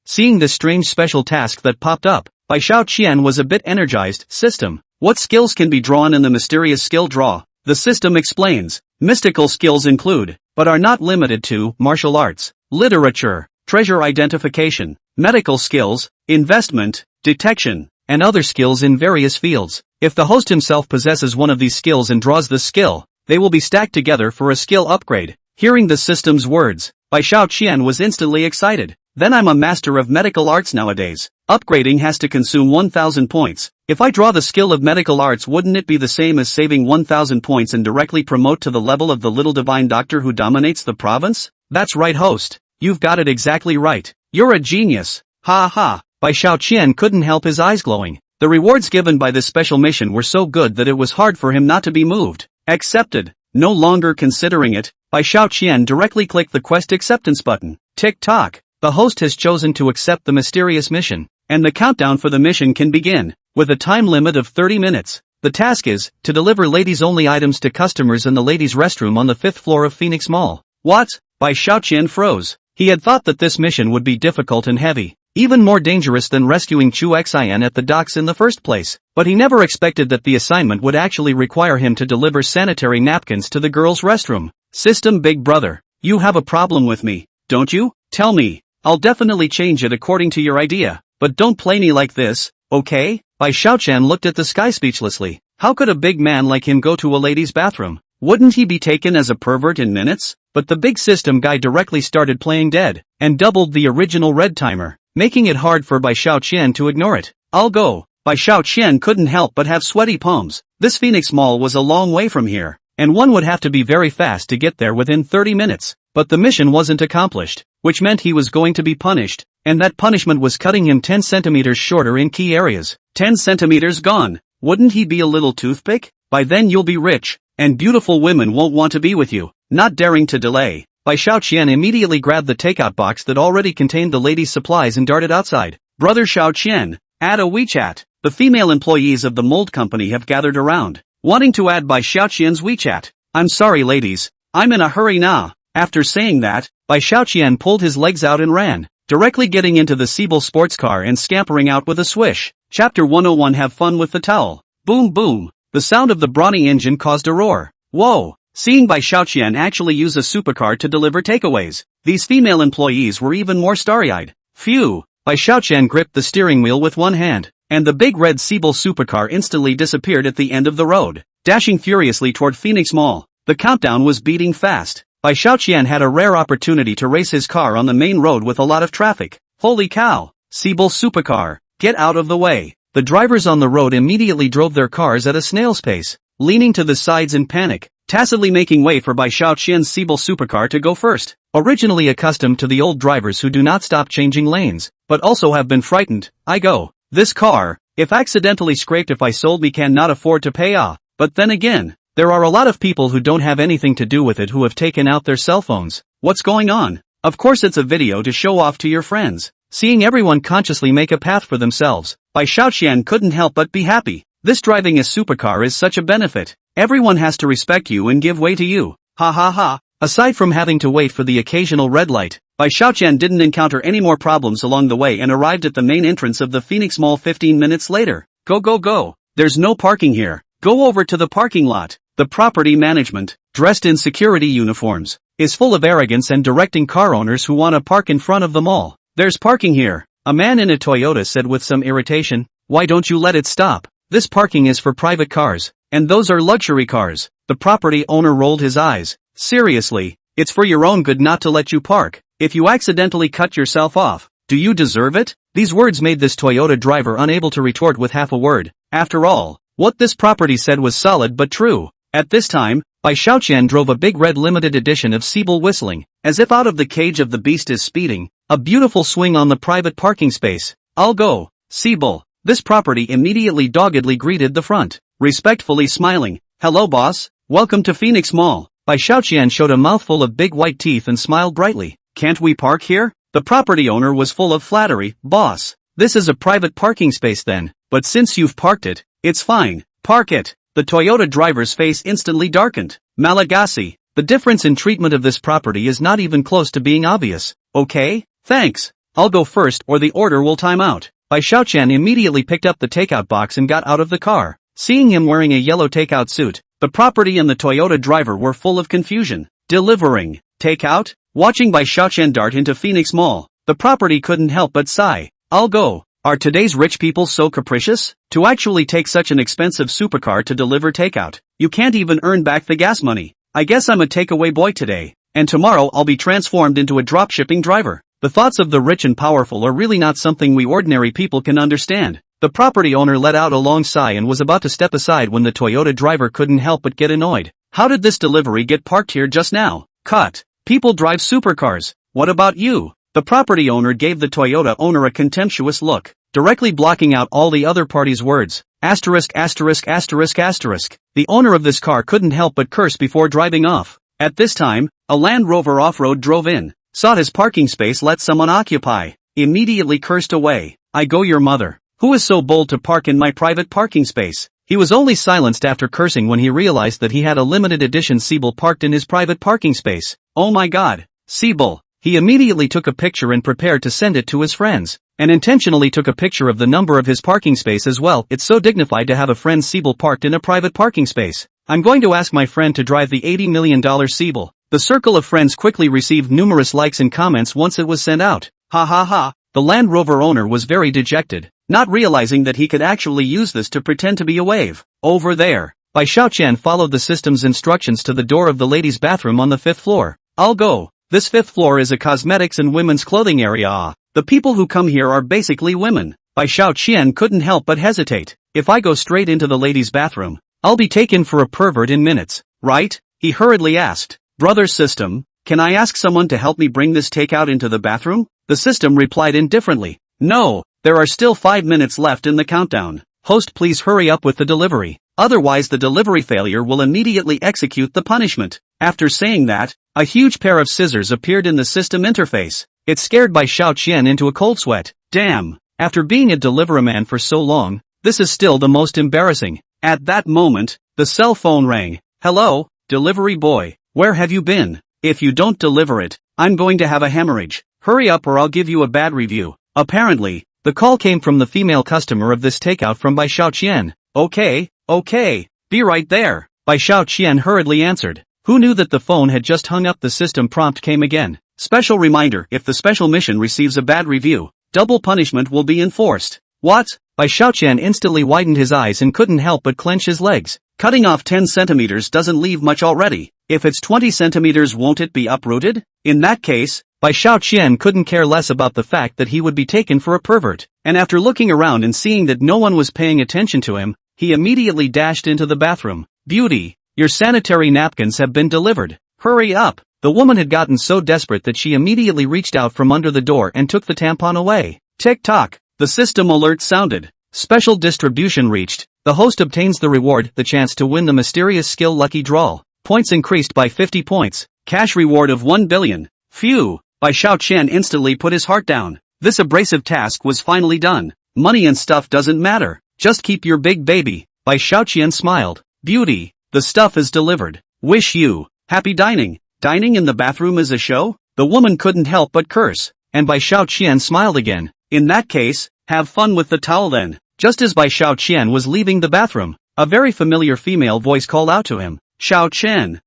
Seeing this strange special task that popped up, Bai Xiaoqian was a bit energized. System. What skills can be drawn in the mysterious skill draw? The system explains. Mystical skills include, but are not limited to, martial arts, literature, treasure identification, medical skills, investment, detection, and other skills in various fields. If the host himself possesses one of these skills and draws this skill, they will be stacked together for a skill upgrade. Hearing the system's words, Bai Xiaoqian was instantly excited. Then I'm a master of medical arts nowadays. Upgrading has to consume 1000 points. If I draw the skill of medical arts, wouldn't it be the same as saving 1000 points and directly promote to the level of the little divine doctor who dominates the province? That's right, host. You've got it exactly right. You're a genius. Ha ha. Bai Xiaoqian couldn't help his eyes glowing. The rewards given by this special mission were so good that it was hard for him not to be moved. Accepted. No longer considering it, Bai Xiaoqian directly clicked the quest acceptance button. Tick-tock. The host has chosen to accept the mysterious mission, and the countdown for the mission can begin, with a time limit of 30 minutes. The task is, to deliver ladies-only items to customers in the ladies' restroom on the 5th floor of Phoenix Mall. What? Bai Xiaoqian froze. He had thought that this mission would be difficult and heavy, even more dangerous than rescuing Chu Xian at the docks in the first place, but he never expected that the assignment would actually require him to deliver sanitary napkins to the girls' restroom. System Big Brother, you have a problem with me, don't you? Tell me. I'll definitely change it according to your idea, but don't play me like this, okay? Bai Xiaoqian looked at the sky speechlessly. How could a big man like him go to a lady's bathroom? Wouldn't he be taken as a pervert in minutes? But the big system guy directly started playing dead, and doubled the original red timer, making it hard for Bai Xiaoqian to ignore it. I'll go. Bai Xiaoqian couldn't help but have sweaty palms. This Phoenix Mall was a long way from here, and one would have to be very fast to get there within 30 minutes. But the mission wasn't accomplished, which meant he was going to be punished, and that punishment was cutting him 10 centimeters shorter in key areas. 10 centimeters gone. Wouldn't he be a little toothpick? By then you'll be rich, and beautiful women won't want to be with you. Not daring to delay, Bai Xiaoqian immediately grabbed the takeout box that already contained the lady's supplies and darted outside. Brother Xiaoqian, add a WeChat. The female employees of the mold company have gathered around, wanting to add Bai Xiaoqian's WeChat. I'm sorry ladies, I'm in a hurry now. After saying that, Bai Xiaoqian pulled his legs out and ran, directly getting into the Siebel sports car and scampering out with a swish. Chapter 101 Have fun with the towel. Boom boom. The sound of the brawny engine caused a roar. Whoa! Seeing Bai Xiaoqian actually use a supercar to deliver takeaways, these female employees were even more starry-eyed. Phew! Bai Xiaoqian gripped the steering wheel with one hand, and the big red Siebel supercar instantly disappeared at the end of the road, dashing furiously toward Phoenix Mall. The countdown was beating fast. Bai Xiaoqian had a rare opportunity to race his car on the main road with a lot of traffic. Holy cow! Siebel supercar, get out of the way! The drivers on the road immediately drove their cars at a snail's pace, leaning to the sides in panic, tacitly making way for Bai Xiaoqian's Siebel supercar to go first. Originally accustomed to the old drivers who do not stop changing lanes, but also have been frightened, I go. This car, if accidentally scraped if I sold me cannot afford to pay ah. But then again, there are a lot of people who don't have anything to do with it who have taken out their cell phones. What's going on? Of course it's a video to show off to your friends. Seeing everyone consciously make a path for themselves, Bai Xiaoqian couldn't help but be happy. This driving a supercar is such a benefit. Everyone has to respect you and give way to you. Ha ha ha. Aside from having to wait for the occasional red light, Bai Xiaoqian didn't encounter any more problems along the way and arrived at the main entrance of the Phoenix Mall 15 minutes later. Go go go. There's no parking here. Go over to the parking lot. The property management, dressed in security uniforms, is full of arrogance and directing car owners who want to park in front of the mall. There's parking here, a man in a Toyota said with some irritation. Why don't you let it stop? This parking is for private cars, and those are luxury cars. The property owner rolled his eyes. Seriously, it's for your own good not to let you park. If you accidentally cut yourself off, do you deserve it? These words made this Toyota driver unable to retort with half a word. After all, what this property said was solid but true. At this time, Bai Xiaoqian drove a big red limited edition of Siebel whistling, as if out of the cage of the beast is speeding, a beautiful swing on the private parking space. I'll go, Siebel. This property immediately doggedly greeted the front, respectfully smiling. Hello boss, welcome to Phoenix Mall. Bai Xiaoqian showed a mouthful of big white teeth and smiled brightly. Can't we park here? The property owner was full of flattery. Boss, this is a private parking space then, but since you've parked it, it's fine, park it. The Toyota driver's face instantly darkened. Malagasy, the difference in treatment of this property is not even close to being obvious. Okay, thanks. I'll go first or the order will time out. Bai Xiaoqian immediately picked up the takeout box and got out of the car. Seeing him wearing a yellow takeout suit, the property and the Toyota driver were full of confusion. Delivering takeout? Watching Bai Xiaoqian dart into Phoenix Mall, the property couldn't help but sigh. I'll go. Are today's rich people so capricious? To actually take such an expensive supercar to deliver takeout, you can't even earn back the gas money. I guess I'm a takeaway boy today, and tomorrow I'll be transformed into a dropshipping driver. The thoughts of the rich and powerful are really not something we ordinary people can understand. The property owner let out a long sigh and was about to step aside when the Toyota driver couldn't help but get annoyed. How did this delivery get parked here just now? Cut. People drive supercars. What about you? The property owner gave the Toyota owner a contemptuous look, directly blocking out all the other party's words. Asterisk asterisk asterisk asterisk. The owner of this car couldn't help but curse before driving off. At this time, a Land Rover off-road drove in, sought his parking space, let someone occupy, immediately cursed away. I go your mother. Who is so bold to park in my private parking space? He was only silenced after cursing when he realized that he had a limited edition Siebel parked in his private parking space. Oh my god, Siebel. He immediately took a picture and prepared to send it to his friends, and intentionally took a picture of the number of his parking space as well. It's so dignified to have a friend Siebel parked in a private parking space. I'm going to ask my friend to drive the $80 million Siebel. The circle of friends quickly received numerous likes and comments once it was sent out. Ha ha ha. The Land Rover owner was very dejected. not realizing that he could actually use this to pretend to be a wave. Over there. Bai Xiaoqian followed the system's instructions to the door of the ladies' bathroom on the 5th floor. I'll go. This 5th floor is a cosmetics and women's clothing area. The people who come here are basically women. Bai Xiaoqian couldn't help but hesitate. If I go straight into the ladies' bathroom, I'll be taken for a pervert in minutes, right? He hurriedly asked. Brother system, can I ask someone to help me bring this takeout into the bathroom? The system replied indifferently. No, there are still 5 minutes left in the countdown. Host, please hurry up with the delivery. Otherwise the delivery failure will immediately execute the punishment. After saying that, a huge pair of scissors appeared in the system interface. It scared Bai Xiaoqian into a cold sweat. Damn, after being a deliveryman for so long, this is still the most embarrassing. At that moment, the cell phone rang. Hello, delivery boy, where have you been? If you don't deliver it, I'm going to have a hemorrhage. Hurry up or I'll give you a bad review. Apparently, the call came from the female customer of this takeout from Bai Xiaoqian. Okay, be right there. Bai Xiaoqian hurriedly answered. Who knew that the phone had just hung up? The system prompt came again. Special reminder, if the special mission receives a bad review, double punishment will be enforced. What? Bai Xiaoqian instantly widened his eyes and couldn't help but clench his legs. Cutting off 10 centimeters doesn't leave much already. If it's 20 centimeters, won't it be uprooted? In that case, Bai Xiaoqian couldn't care less about the fact that he would be taken for a pervert. And after looking around and seeing that no one was paying attention to him, he immediately dashed into the bathroom. Beauty, your sanitary napkins have been delivered. Hurry up. The woman had gotten so desperate that she immediately reached out from under the door and took the tampon away. Tick-tock. The system alert sounded. Special distribution reached. The host obtains the reward, the chance to win the mysterious skill lucky draw. Points increased by 50 points. Cash reward of 1 billion. Phew. Bai Xiaoqian instantly put his heart down. This abrasive task was finally done. Money and stuff doesn't matter. Just keep your big baby. Bai Xiaoqian smiled. Beauty, the stuff is delivered. Wish you happy dining. Dining in the bathroom is a show? The woman couldn't help but curse. And Bai Xiaoqian smiled again. In that case, have fun with the towel then. Just as Bai Xiaoqian was leaving the bathroom, a very familiar female voice called out to him. Xiaoqian,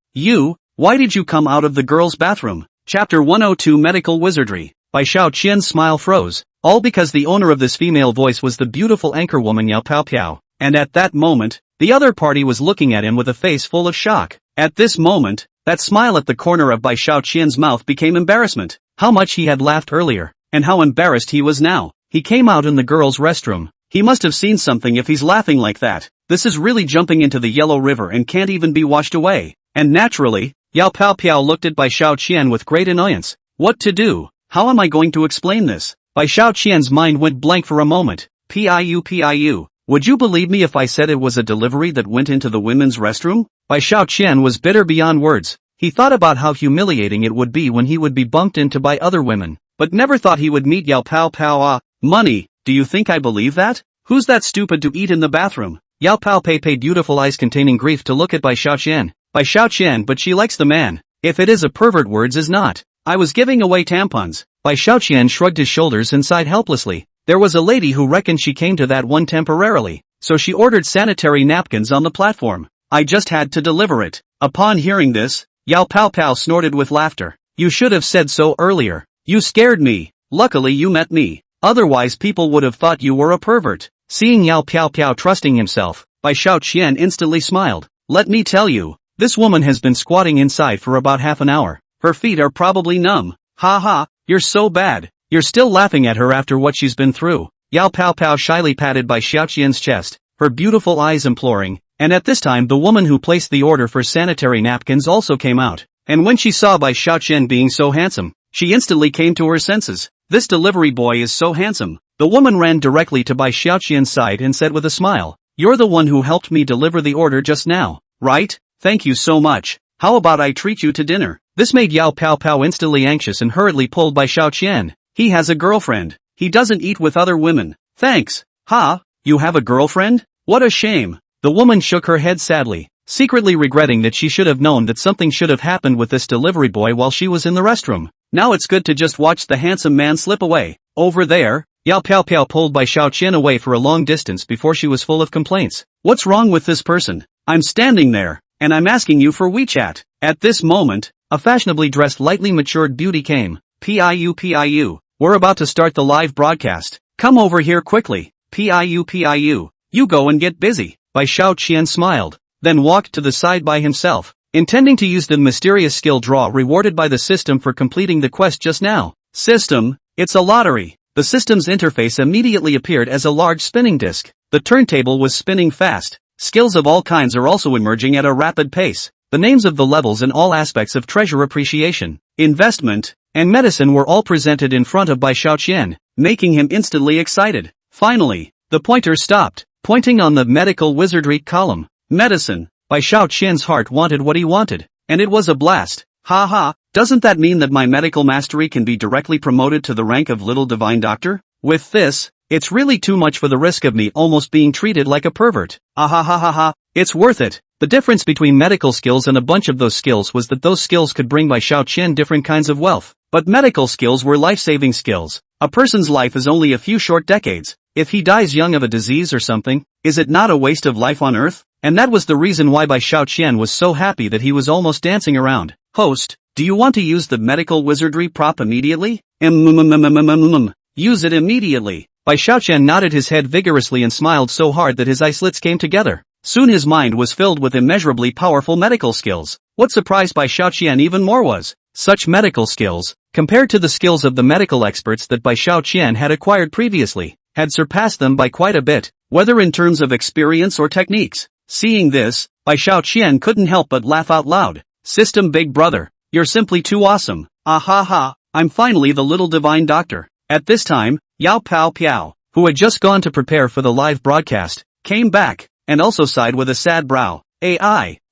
why did you come out of the girls' bathroom? Chapter 102 Medical Wizardry. Bai Xiaoqian's smile froze, all because the owner of this female voice was the beautiful anchorwoman Yao Pao Piao, and at that moment, the other party was looking at him with a face full of shock. At this moment, that smile at the corner of Bai Xiaoqian's mouth became embarrassment. How much he had laughed earlier, and how embarrassed he was now. He came out in the girls' restroom. He must have seen something if he's laughing like that. This is really jumping into the Yellow River and can't even be washed away. And naturally, Yao Pao Piao looked at Bai Xiaoqian with great annoyance. What to do? How am I going to explain this? Bai Xiaoqian's mind went blank for a moment. Piu. Would you believe me if I said it was a delivery that went into the women's restroom? Bai Xiaoqian was bitter beyond words. He thought about how humiliating it would be when he would be bumped into by other women, but never thought he would meet Yao Pao Pao. Money, do you think I believe that? Who's that stupid to eat in the bathroom? Yao Pao paid beautiful eyes containing grief to look at Bai Xiaoqian. Bai Xiaoqian, but she likes the man. If it is a pervert, words is not. I was giving away tampons. Bai Xiaoqian shrugged his shoulders and sighed helplessly. There was a lady who reckoned she came to that one temporarily, so she ordered sanitary napkins on the platform. I just had to deliver it. Upon hearing this, Yao Pao Pao snorted with laughter. You should have said so earlier. You scared me. Luckily you met me. Otherwise people would have thought you were a pervert. Seeing Yao Pao Pao trusting himself, Bai Xiaoqian instantly smiled. Let me tell you, this woman has been squatting inside for about half an hour. Her feet are probably numb. Ha ha, you're so bad. You're still laughing at her after what she's been through. Yao Pao Pao shyly patted Bai Xiaoqian's chest, her beautiful eyes imploring, and at this time the woman who placed the order for sanitary napkins also came out. And when she saw Bai Xiaoqian being so handsome, she instantly came to her senses. This delivery boy is so handsome. The woman ran directly to Bai Xiaoqian's side and said with a smile, You're the one who helped me deliver the order just now, right? Thank you so much. How about I treat you to dinner? This made Yao Pao Pao instantly anxious and hurriedly pulled Bai Xiaoqian. He has a girlfriend. He doesn't eat with other women. Thanks. Ha, you have a girlfriend? What a shame. The woman shook her head sadly, secretly regretting that she should have known that something should have happened with this delivery boy while she was in the restroom. Now it's good to just watch the handsome man slip away. Over there, Yao Pao Pao pulled Bai Xiaoqian away for a long distance before she was full of complaints. What's wrong with this person? I'm standing there, and I'm asking you for WeChat. At this moment, a fashionably dressed lightly matured beauty came. Piu. We're about to start the live broadcast. Come over here quickly. Piu. You go and get busy. Bai Xiaoqian smiled, then walked to the side by himself, intending to use the mysterious skill draw rewarded by the system for completing the quest just now. System, it's a lottery. The system's interface immediately appeared as a large spinning disc. The turntable was spinning fast. Skills of all kinds are also emerging at a rapid pace. The names of the levels and all aspects of treasure appreciation, investment, and medicine were all presented in front of Bai Xiaoqian, making him instantly excited. Finally, the pointer stopped, pointing on the medical wizardry column. Medicine. Bai Xiaoqian's heart wanted what he wanted, and it was a blast. Ha ha, doesn't that mean that my medical mastery can be directly promoted to the rank of little divine doctor? With this, it's really too much for the risk of me almost being treated like a pervert. Ah ha ha ha ha, it's worth it. The difference between medical skills and a bunch of those skills was that those skills could bring Bai Xiaoqian different kinds of wealth. But medical skills were life-saving skills. A person's life is only a few short decades. If he dies young of a disease or something, is it not a waste of life on Earth? And that was the reason why Bai Xiaoqian was so happy that he was almost dancing around. Host, do you want to use the medical wizardry prop immediately? Use it immediately. Bai Xiaoqian nodded his head vigorously and smiled so hard that his eye slits came together. Soon his mind was filled with immeasurably powerful medical skills. What surprised Bai Xiaoqian even more was, such medical skills, compared to the skills of the medical experts that Bai Xiaoqian had acquired previously, had surpassed them by quite a bit, whether in terms of experience or techniques. Seeing this, Bai Xiaoqian couldn't help but laugh out loud. System big brother, you're simply too awesome. Ah ha ha, I'm finally the little divine doctor. At this time, Yao Piao, who had just gone to prepare for the live broadcast, came back, and also sighed with a sad brow.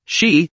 She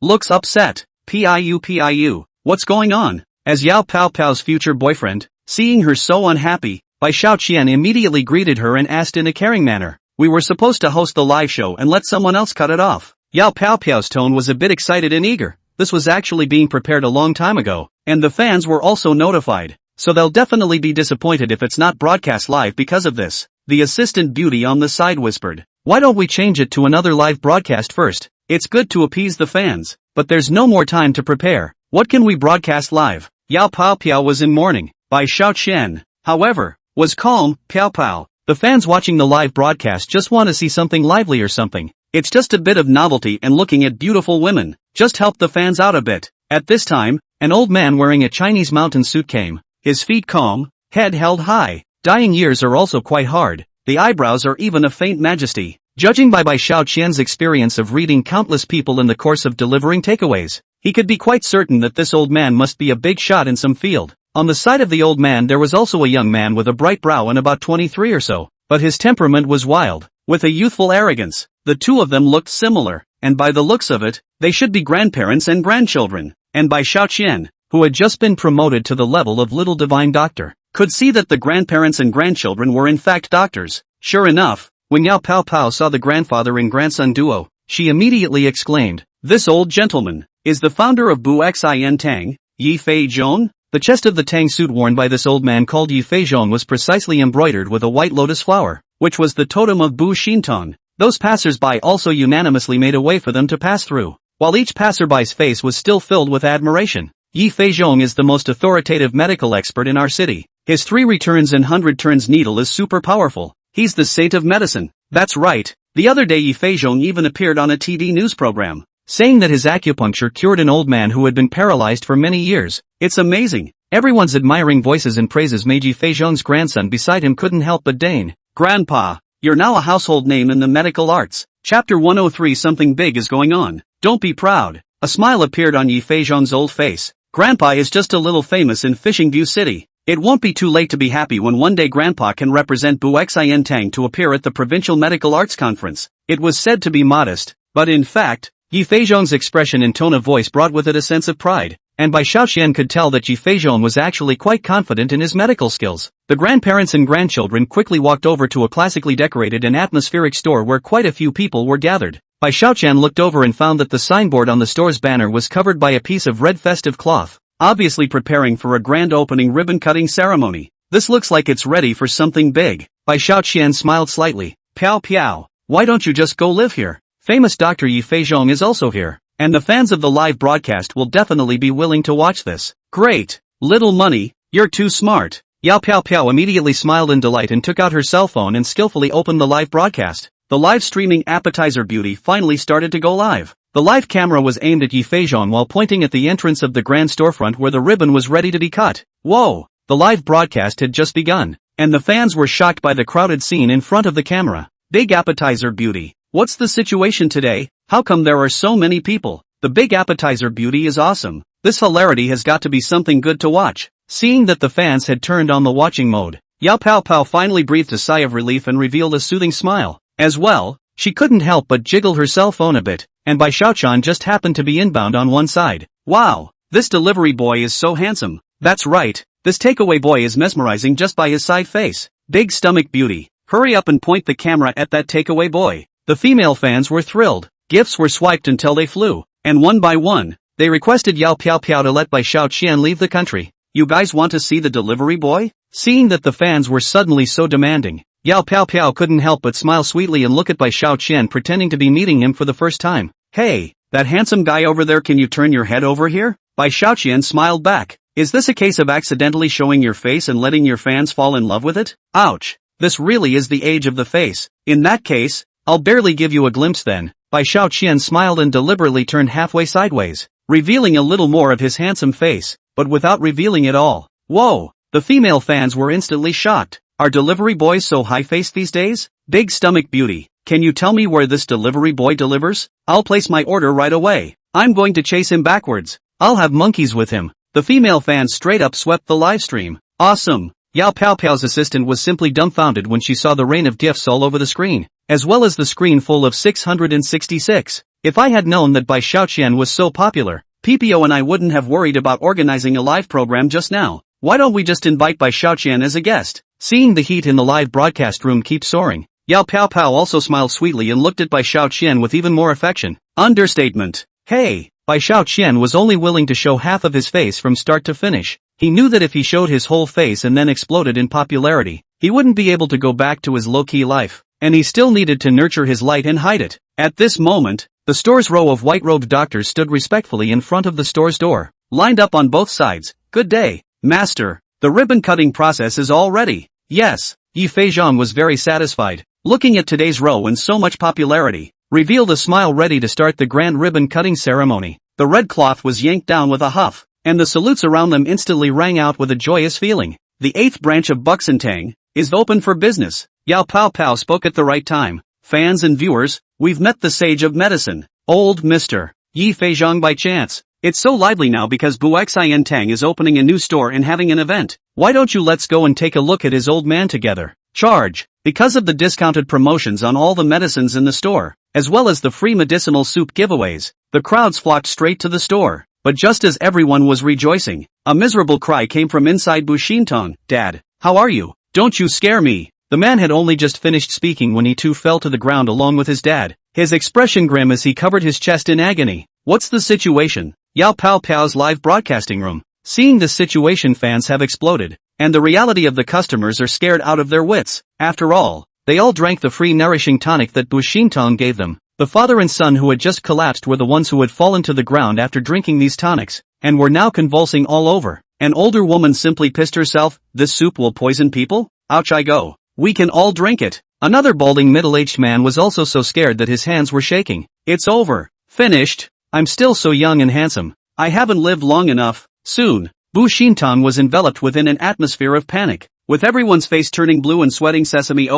looks upset. Piu, what's going on? As Yao Piao's future boyfriend, seeing her so unhappy, Bai Xiaoqian immediately greeted her and asked in a caring manner, we were supposed to host the live show and let someone else cut it off. Yao Piao's tone was a bit excited and eager. This was actually being prepared a long time ago, and the fans were also notified, so they'll definitely be disappointed if it's not broadcast live because of this. The assistant beauty on the side whispered, why don't we change it to another live broadcast first? It's good to appease the fans, but there's no more time to prepare. What can we broadcast live? Yao Piao was in mourning. Bai Xiaoqian, however, was calm. Piao, the fans watching the live broadcast just want to see something lively or something. It's just a bit of novelty and looking at beautiful women. Just help the fans out a bit. At this time, an old man wearing a Chinese mountain suit came, his feet calm, head held high. Dying years are also quite hard. The eyebrows are even a faint majesty. Judging by Bai Xiaoqian's experience of reading countless people in the course of delivering takeaways, he could be quite certain that this old man must be a big shot in some field. On the side of the old man there was also a young man with a bright brow and about 23 or so, but his temperament was wild, with a youthful arrogance. The two of them looked similar, and by the looks of it, they should be grandparents and grandchildren. And Bai Xiaoqian, who had just been promoted to the level of little divine doctor, could see that the grandparents and grandchildren were in fact doctors. Sure enough, when Yao Piao saw the grandfather and grandson duo, she immediately exclaimed, this old gentleman is the founder of Bu Xin Tang, Yi Fei Zhong? The chest of the Tang suit worn by this old man called Yi Fei Zhong was precisely embroidered with a white lotus flower, which was the totem of Bu Xintong. Those passers-by also unanimously made a way for them to pass through, while each passerby's face was still filled with admiration. Yi Fei Zhong is the most authoritative medical expert in our city. His 3 returns and 100 turns needle is super powerful. He's the saint of medicine. That's right. The other day Yi Fei Zhong even appeared on a TV news program, saying that his acupuncture cured an old man who had been paralyzed for many years. It's amazing. Everyone's admiring voices and praises made Yi Fei Zhong's grandson beside him couldn't help but deign. Grandpa, you're now a household name in the medical arts. Chapter 103. Something big is going on. Don't be proud. A smile appeared on Yi Fei Zhong's old face. Grandpa is just a little famous in Fishing View City. It won't be too late to be happy when one day Grandpa can represent Bu Xin Tang to appear at the Provincial Medical Arts Conference. It was said to be modest, but in fact, Yi Fei Zhong's expression and tone of voice brought with it a sense of pride, and Bai Xiaoqian could tell that Yi Fei Zhong was actually quite confident in his medical skills. The grandparents and grandchildren quickly walked over to a classically decorated and atmospheric store where quite a few people were gathered. Bai Xiaoqian looked over and found that the signboard on the store's banner was covered by a piece of red festive cloth, obviously preparing for a grand opening ribbon-cutting ceremony. This looks like it's ready for something big. Bai Xiaoqian smiled slightly. Piao, why don't you just go live here? Famous Dr. Yi Fei Zhong is also here, and the fans of the live broadcast will definitely be willing to watch this. Great. Little money, you're too smart. Yao Piao Piao immediately smiled in delight and took out her cell phone and skillfully opened the live broadcast. The live streaming appetizer beauty finally started to go live. The live camera was aimed at Yi Feizhong while pointing at the entrance of the grand storefront where the ribbon was ready to be cut. Whoa! The live broadcast had just begun, and the fans were shocked by the crowded scene in front of the camera. Big appetizer beauty. What's the situation today? How come there are so many people? The big appetizer beauty is awesome. This hilarity has got to be something good to watch. Seeing that the fans had turned on the watching mode, Yao Pao Pao finally breathed a sigh of relief and revealed a soothing smile. As well, she couldn't help but jiggle her cell phone a bit, and Bai Xiaochan just happened to be inbound on one side. Wow! This delivery boy is so handsome. That's right, this takeaway boy is mesmerizing just by his side face. Big stomach beauty. Hurry up and point the camera at that takeaway boy. The female fans were thrilled. Gifts were swiped until they flew, and one by one, they requested Yao Piao Piao to let Bai Xiaoqian leave the country. You guys want to see the delivery boy? Seeing that the fans were suddenly so demanding, Yao Piao Piao couldn't help but smile sweetly and look at Bai Xiaoqian pretending to be meeting him for the first time. Hey, that handsome guy over there, can you turn your head over here? Bai Xiaoqian smiled back. Is this a case of accidentally showing your face and letting your fans fall in love with it? Ouch. This really is the age of the face. In that case, I'll barely give you a glimpse then. Bai Xiaoqian smiled and deliberately turned halfway sideways, revealing a little more of his handsome face, but without revealing it all. Whoa! The female fans were instantly shocked. Are delivery boys so high-faced these days? Big stomach beauty. Can you tell me where this delivery boy delivers? I'll place my order right away. I'm going to chase him backwards. I'll have monkeys with him. The female fans straight up swept the live stream. Awesome! Yao Piao Piao's assistant was simply dumbfounded when she saw the rain of gifts all over the screen, as well as the screen full of 666. If I had known that Bai Xiaoqian was so popular, PPO and I wouldn't have worried about organizing a live program just now. Why don't we just invite Bai Xiaoqian as a guest? Seeing the heat in the live broadcast room keep soaring, Yao Piao Piao also smiled sweetly and looked at Bai Xiaoqian with even more affection. Understatement. Hey! Bai Xiaoqian was only willing to show half of his face from start to finish. He knew that if he showed his whole face and then exploded in popularity, he wouldn't be able to go back to his low-key life, and he still needed to nurture his light and hide it. At this moment, the store's row of white-robed doctors stood respectfully in front of the store's door, lined up on both sides. Good day, master. The ribbon-cutting process is all ready. Yes, Yi Feizhong was very satisfied. Looking at today's row and so much popularity, revealed a smile ready to start the grand ribbon-cutting ceremony. The red cloth was yanked down with a huff, and the salutes around them instantly rang out with a joyous feeling. The 8th branch of Buxintang is open for business. Yao Pao Pao spoke at the right time. Fans and viewers, we've met the sage of medicine, old Mr. Yi Feizhong by chance. It's so lively now because Buxiantang is opening a new store and having an event. Why don't you let's go and take a look at his old man together? Charge. Because of the discounted promotions on all the medicines in the store, as well as the free medicinal soup giveaways, the crowds flocked straight to the store. But just as everyone was rejoicing, a miserable cry came from inside Buxintang. Dad, how are you? Don't you scare me. The man had only just finished speaking when he too fell to the ground along with his dad, his expression grim as he covered his chest in agony. What's the situation? Yao Pao Pao's live broadcasting room. Seeing this situation, fans have exploded, and the reality of the customers are scared out of their wits. After all, they all drank the free nourishing tonic that Buxintang gave them. The father and son who had just collapsed were the ones who had fallen to the ground after drinking these tonics, and were now convulsing all over. An older woman simply pissed herself. This soup will poison people? Ouch, I go. We can all drink it. Another balding middle-aged man was also so scared that his hands were shaking. It's over. Finished. I'm still so young and handsome. I haven't lived long enough. Soon. Buxintang was enveloped within an atmosphere of panic, with everyone's face turning blue and sweating sesame. Yi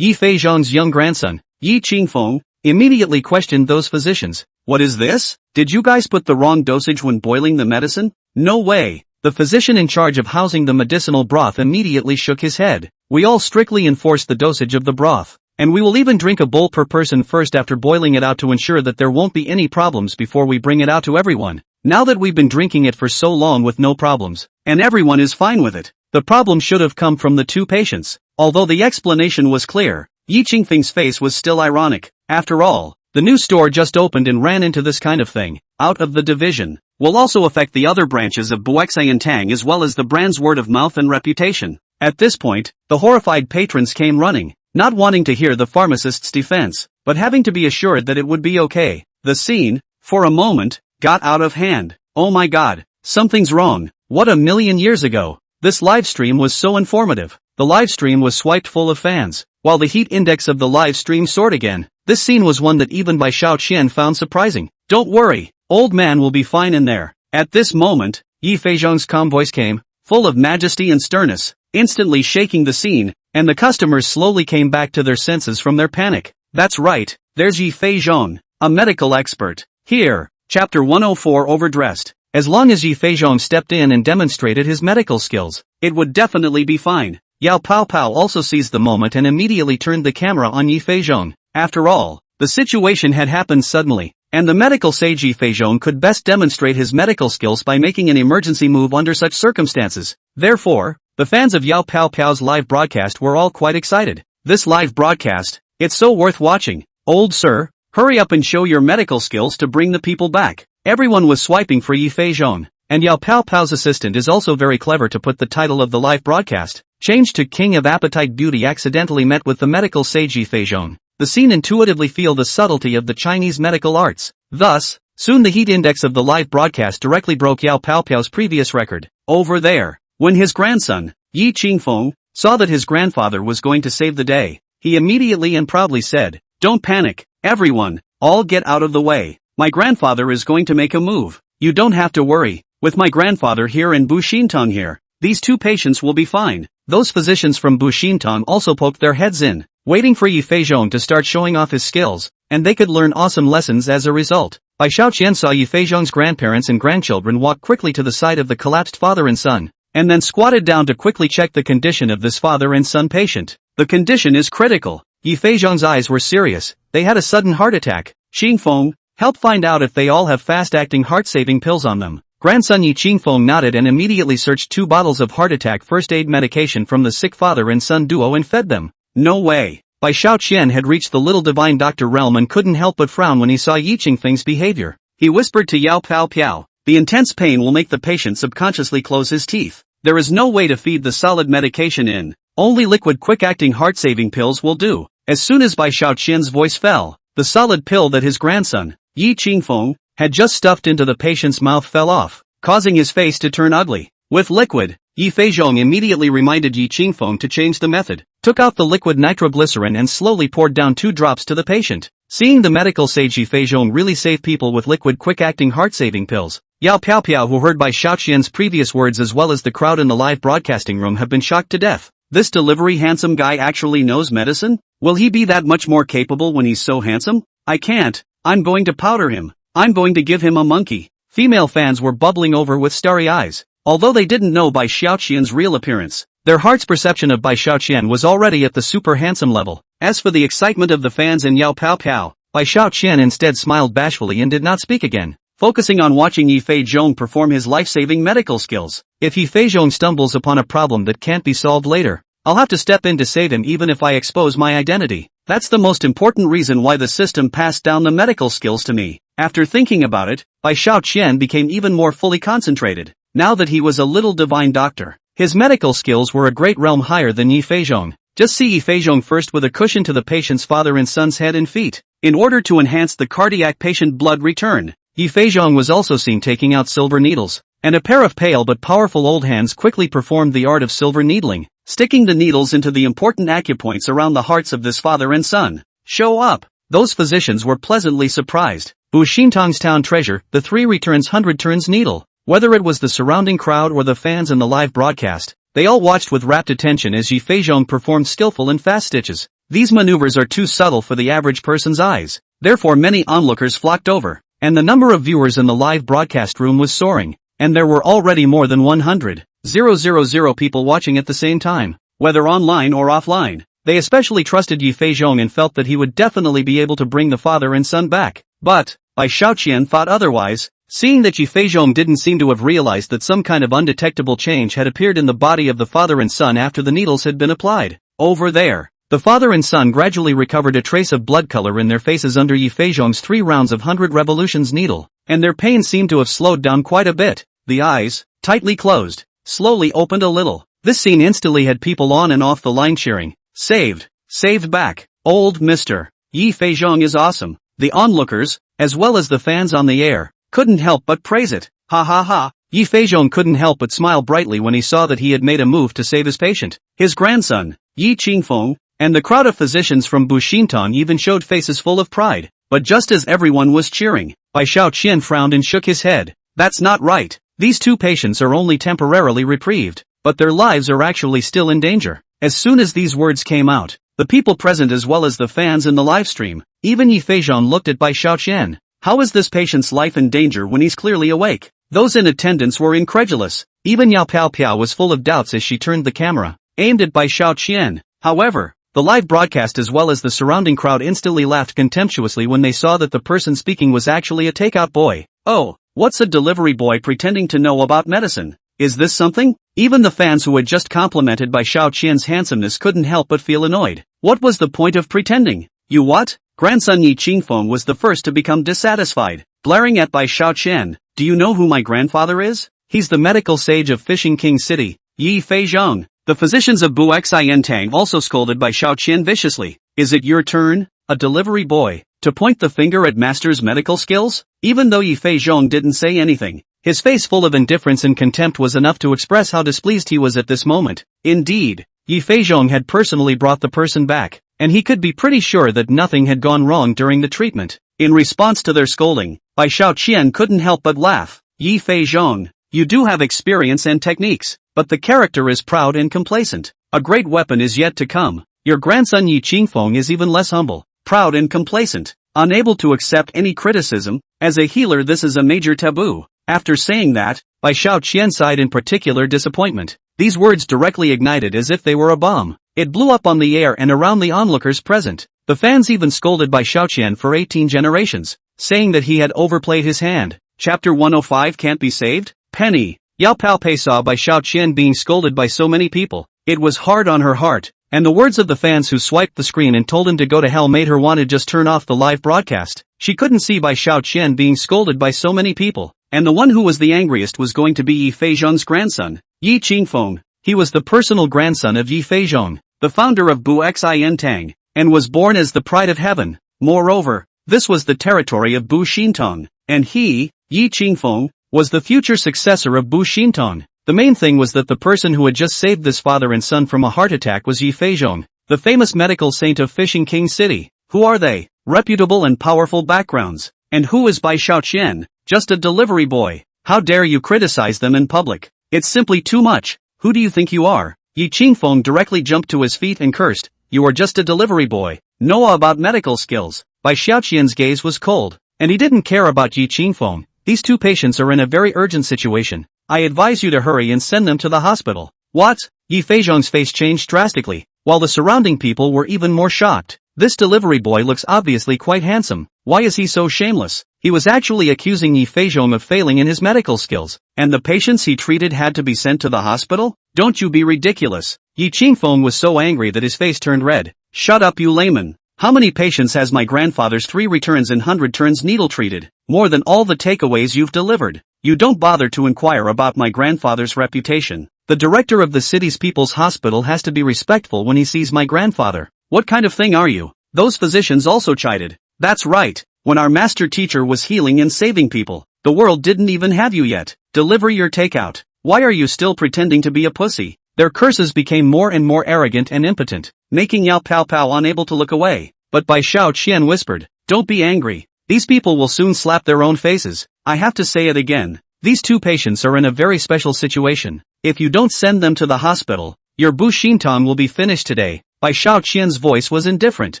Feizhong's young grandson, Yi Qingfeng, immediately questioned those physicians. What is this? Did you guys put the wrong dosage when boiling the medicine? No way. The physician in charge of housing the medicinal broth immediately shook his head. We all strictly enforce the dosage of the broth, and we will even drink a bowl per person first after boiling it out to ensure that there won't be any problems before we bring it out to everyone. Now that we've been drinking it for so long with no problems, and everyone is fine with it, the problem should have come from the two patients. Although the explanation was clear, Yi Qingfeng's face was still ironic. After all, the new store just opened and ran into this kind of thing. Out of the division will also affect the other branches of Buxiantang as well as the brand's word of mouth and reputation. At this point, the horrified patrons came running, not wanting to hear the pharmacist's defense, but having to be assured that it would be okay. The scene, for a moment, got out of hand. Oh my god, something's wrong. What a million years ago, This livestream was so informative. The livestream was swiped full of fans. While the heat index of the live stream soared again, this scene was one that even Bai Xiaoqian found surprising. "Don't worry, old man will be fine in there." At this moment, Yi Feizhong's calm voice came, full of majesty and sternness, instantly shaking the scene, and the customers slowly came back to their senses from their panic. "That's right, there's Yi Feizhong, a medical expert. Here." Chapter 104 Overdressed. As long as Yi Feizhong stepped in and demonstrated his medical skills, it would definitely be fine. Yao Paopao also seized the moment and immediately turned the camera on Yi Feizhong. After all, the situation had happened suddenly, and the medical sage Yi Feizhong could best demonstrate his medical skills by making an emergency move under such circumstances. Therefore, the fans of Yao Paopao's live broadcast were all quite excited. "This live broadcast, it's so worth watching. Old sir, hurry up and show your medical skills to bring the people back." Everyone was swiping for Yi Feizhong, and Yao Paopao's assistant is also very clever to put the title of the live broadcast, changed to King of Appetite Beauty, accidentally met with the medical sage Yi Feizhong. The scene intuitively feel the subtlety of the Chinese medical arts. Thus, soon the heat index of the live broadcast directly broke Yao Paopao's previous record. Over there, when his grandson, Yi Qingfeng, saw that his grandfather was going to save the day, he immediately and proudly said, "Don't panic, everyone, all get out of the way. My grandfather is going to make a move. You don't have to worry. With my grandfather here and Bu Xintong here, these two patients will be fine." Those physicians from Bu Xintong also poked their heads in, waiting for Yi Feizhong to start showing off his skills, and they could learn awesome lessons as a result. Bai Xiaoqian saw Yi Feizhong's grandparents and grandchildren walk quickly to the side of the collapsed father and son, and then squatted down to quickly check the condition of this father and son patient. "The condition is critical." Yi Feizhong's eyes were serious. "They had a sudden heart attack. Qingfeng, help find out if they all have fast-acting heart-saving pills on them." Grandson Yi Qingfeng nodded and immediately searched 2 bottles of heart attack first aid medication from the sick father and son duo and fed them. No way. Bai Xiaoqian had reached the little divine doctor realm and couldn't help but frown when he saw Yi Qingfeng's behavior. He whispered to Yao Paopiao, "The intense pain will make the patient subconsciously close his teeth. There is no way to feed the solid medication in. Only liquid quick-acting heart-saving pills will do." As soon as Bai Xiaoqian's voice fell, the solid pill that his grandson, Yi Qingfeng, had just stuffed into the patient's mouth fell off, causing his face to turn ugly. With liquid, Yi Feizhong immediately reminded Yi Qingfeng to change the method, took out the liquid nitroglycerin and slowly poured down 2 drops to the patient. Seeing the medical sage Yi Feizhong really save people with liquid quick-acting heart-saving pills, Yao Paopiao, who heard Bai Xiaoqian's previous words as well as the crowd in the live broadcasting room, have been shocked to death. This delivery handsome guy actually knows medicine? Will he be that much more capable when he's so handsome? I can't. I'm going to powder him. I'm going to give him a monkey. Female fans were bubbling over with starry eyes. Although they didn't know Bai Xiaoqian's real appearance, their heart's perception of Bai Xiaoqian was already at the super handsome level. As for the excitement of the fans and Yao Paopiao, Bai Xiaoqian instead smiled bashfully and did not speak again, focusing on watching Yi Feizhong perform his life-saving medical skills. If Yi Feizhong stumbles upon a problem that can't be solved later, I'll have to step in to save him even if I expose my identity. That's the most important reason why the system passed down the medical skills to me. After thinking about it, Bai Xiaoqian became even more fully concentrated. Now that he was a little divine doctor, his medical skills were a great realm higher than Yi Feizhong. Just see Yi Feizhong first with a cushion to the patient's father and son's head and feet. In order to enhance the cardiac patient blood return, Yi Feizhong was also seen taking out silver needles, and a pair of pale but powerful old hands quickly performed the art of silver needling, sticking the needles into the important acupoints around the hearts of this father and son. Show up! Those physicians were pleasantly surprised. Bu Xintong's town treasure, the 3 returns 100 turns needle. Whether it was the surrounding crowd or the fans in the live broadcast, they all watched with rapt attention as Yi Feizhong performed skillful and fast stitches. These maneuvers are too subtle for the average person's eyes. Therefore many onlookers flocked over, and the number of viewers in the live broadcast room was soaring, and there were already more than 100,000 people watching at the same time, whether online or offline. They especially trusted Yi Feizhong and felt that he would definitely be able to bring the father and son back. But Bai Xiaoqian thought otherwise, seeing that Yi Feizhong didn't seem to have realized that some kind of undetectable change had appeared in the body of the father and son after the needles had been applied. Over there, the father and son gradually recovered a trace of blood color in their faces under Yi Feizhong's 3 rounds of 100 revolutions needle, and their pain seemed to have slowed down quite a bit. The eyes, tightly closed, slowly opened a little. This scene instantly had people on and off the line cheering, "Saved! Saved back! Old Mr. Yi Feizhong is awesome." The onlookers, as well as the fans on the air, couldn't help but praise it. Ha ha ha, Yi Feizhong couldn't help but smile brightly when he saw that he had made a move to save his patient, his grandson, Yi Qingfeng, and the crowd of physicians from Buxintong even showed faces full of pride. But just as everyone was cheering, Bai Shaoqian frowned and shook his head. That's not right. These two patients are only temporarily reprieved, but their lives are actually still in danger. As soon as these words came out, the people present as well as the fans in the livestream, even Yi Feizhong looked at Bai Shaoqian. How is this patient's life in danger when he's clearly awake? Those in attendance were incredulous. Even Yao Piao Piao was full of doubts as she turned the camera, aimed at Bai Shaoqian. However, the live broadcast as well as the surrounding crowd instantly laughed contemptuously when they saw that the person speaking was actually a takeout boy. Oh, what's a delivery boy pretending to know about medicine? Is this something? Even the fans who had just complimented Bai Shaoqian's handsomeness couldn't help but feel annoyed. What was the point of pretending? You what? Grandson Yi Qingfeng was the first to become dissatisfied, blaring at Bai Shaoqian. Do you know who my grandfather is? He's the medical sage of Fishing King City, Yi Feizhong. The physicians of Buxintong also scolded Bai Shaoqian viciously. Is it your turn, a delivery boy, to point the finger at master's medical skills? Even though Yi Feizhong didn't say anything, his face full of indifference and contempt was enough to express how displeased he was at this moment. Indeed, Yi Feizhong had personally brought the person back, and he could be pretty sure that nothing had gone wrong during the treatment. In response to their scolding, Bai Shaoqian couldn't help but laugh. Yi Feizhong, you do have experience and techniques, but the character is proud and complacent. A great weapon is yet to come. Your grandson Yi Qingfeng is even less humble, proud and complacent, unable to accept any criticism. As a healer, this is a major taboo. After saying that, Bai Shaoqian sighed in particular disappointment. These words directly ignited as if they were a bomb. It blew up on the air and around the onlookers present. The fans even scolded Bai Shaoqian for 18 generations, saying that he had overplayed his hand. Chapter 105 can't be saved? Penny. Yao Pao Pei saw Bai Shaoqian being scolded by so many people. It was hard on her heart, and the words of the fans who swiped the screen and told him to go to hell made her want to just turn off the live broadcast. She couldn't see Bai Shaoqian being scolded by so many people, and the one who was the angriest was going to be Yi Feizhong's grandson, Yi Qingfeng. He was the personal grandson of Yi Feizhong, the founder of Buxintong, and was born as the pride of heaven. Moreover, this was the territory of Buxintong, and he, Yi Qingfeng, was the future successor of Buxintong. The main thing was that the person who had just saved this father and son from a heart attack was Yi Feizhong, the famous medical saint of Fishing King City. Who are they? Reputable and powerful backgrounds. And who is Bai Shaoqian? Just a delivery boy. How dare you criticize them in public? It's simply too much. Who do you think you are? Yi Qingfeng directly jumped to his feet and cursed. You are just a delivery boy. Know about medical skills. Bai Shaoqian's gaze was cold, and he didn't care about Yi Qingfeng. These two patients are in a very urgent situation. I advise you to hurry and send them to the hospital. What? Yi Feizhong's face changed drastically, while the surrounding people were even more shocked. This delivery boy looks obviously quite handsome. Why is he so shameless? He was actually accusing Yi Feizhong of failing in his medical skills, and the patients he treated had to be sent to the hospital? Don't you be ridiculous. Yi Qingfeng was so angry that his face turned red. Shut up, you layman. How many patients has my grandfather's 3 returns and 100 turns needle treated? More than all the takeaways you've delivered. You don't bother to inquire about my grandfather's reputation. The director of the city's people's hospital has to be respectful when he sees my grandfather. What kind of thing are you? Those physicians also chided. That's right. When our master teacher was healing and saving people, the world didn't even have you yet. Deliver your takeout. Why are you still pretending to be a pussy? Their curses became more and more arrogant and impotent, making Yao Pao Pao unable to look away. But Bai Shaoqian whispered, don't be angry. These people will soon slap their own faces. I have to say it again. These two patients are in a very special situation. If you don't send them to the hospital, your Buxintong will be finished today. Bai Shaoqian's voice was indifferent,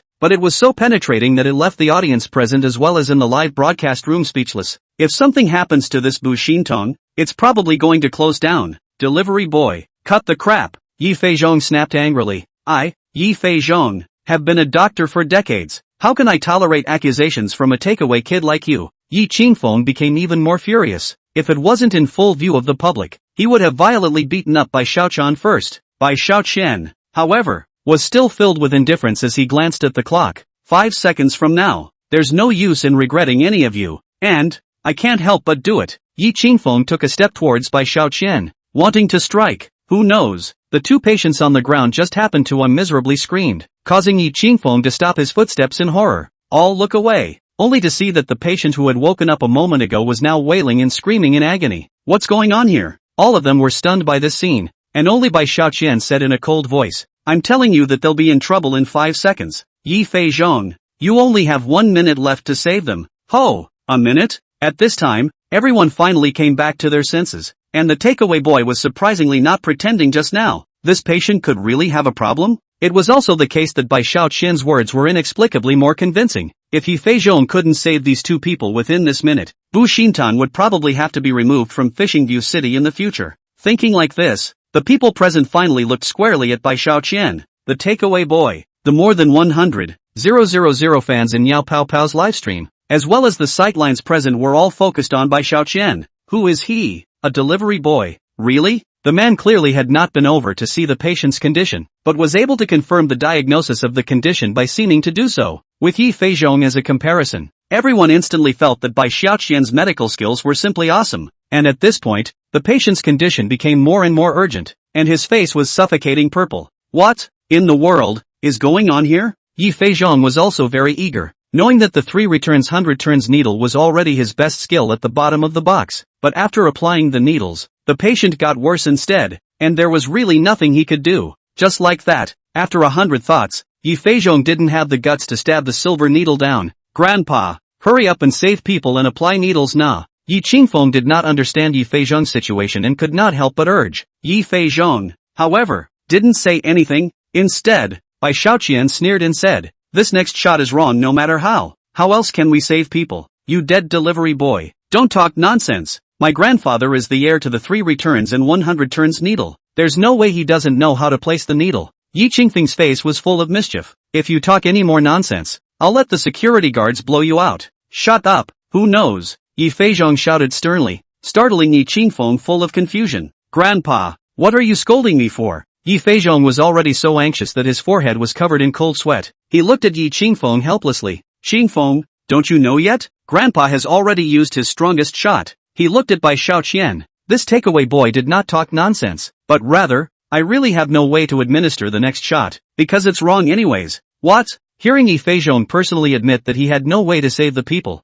but it was so penetrating that it left the audience present as well as in the live broadcast room speechless. If something happens to this Buxintong, it's probably going to close down. Delivery boy, cut the crap. Yi Feizhong snapped angrily. I, Yi Feizhong, have been a doctor for decades. How can I tolerate accusations from a takeaway kid like you? Yi Qingfeng became even more furious. If it wasn't in full view of the public, he would have violently beaten up Bai Shaoqian first. Bai Shaoqian, however, was still filled with indifference as he glanced at the clock. 5 seconds from now. There's no use in regretting any of you. And, I can't help but do it. Yi Qingfeng took a step towards Bai Shaoqian, wanting to strike. Who knows? The two patients on the ground just happened to miserably screamed, causing Yi Qingfeng to stop his footsteps in horror. All look away, only to see that the patient who had woken up a moment ago was now wailing and screaming in agony. What's going on here? All of them were stunned by this scene, and only Bai Xiaoqian said in a cold voice, I'm telling you that they'll be in trouble in 5 seconds. Yi Feizhong, you only have 1 minute left to save them. Ho, a minute? At this time, everyone finally came back to their senses, and the takeaway boy was surprisingly not pretending just now. This patient could really have a problem? It was also the case that Bai Xiaoqian's words were inexplicably more convincing. If Yi Feizhong couldn't save these 2 people within this minute, Bu Xintan would probably have to be removed from Fishing View City in the future. Thinking like this, the people present finally looked squarely at Bai Xiaoqian, the takeaway boy. The more than 100,000 fans in Yao Pao Pao's livestream, as well as the sightlines present, were all focused on Bai Xiaoqian. Who is he? A delivery boy? Really? The man clearly had not been over to see the patient's condition, but was able to confirm the diagnosis of the condition by seeming to do so. With Yi Feizhong as a comparison, everyone instantly felt that Bai Xiaoqian's medical skills were simply awesome, and at this point, the patient's condition became more and more urgent, and his face was suffocating purple. What, in the world, is going on here? Yi Feizhong was also very eager, knowing that the 3 returns 100 turns needle was already his best skill at the bottom of the box, but after applying the needles, the patient got worse instead, and there was really nothing he could do. Just like that, after 100 thoughts, Yi Feizhong didn't have the guts to stab the silver needle down. Grandpa, hurry up and save people and apply needles now. Yi Qingfeng did not understand Yi Feizhong's situation and could not help but urge. Yi Feizhong, however, didn't say anything. Instead, Bai Xiaoqian sneered and said, this next shot is wrong no matter how. How else can we save people? You dead delivery boy. Don't talk nonsense. My grandfather is the heir to the 3 returns and 100 turns needle. There's no way he doesn't know how to place the needle. Yi Qingfeng's face was full of mischief. If you talk any more nonsense, I'll let the security guards blow you out. Shut up. Who knows? Yi Feizhong shouted sternly, startling Yi Qingfeng full of confusion. Grandpa, what are you scolding me for? Yi Feizhong was already so anxious that his forehead was covered in cold sweat. He looked at Yi Qingfeng helplessly. Qingfeng, don't you know yet? Grandpa has already used his strongest shot. He looked at Bai Xiaoqian. This takeaway boy did not talk nonsense, but rather, I really have no way to administer the next shot, because it's wrong anyways. What? Hearing Yi Feizhong personally admit that he had no way to save the people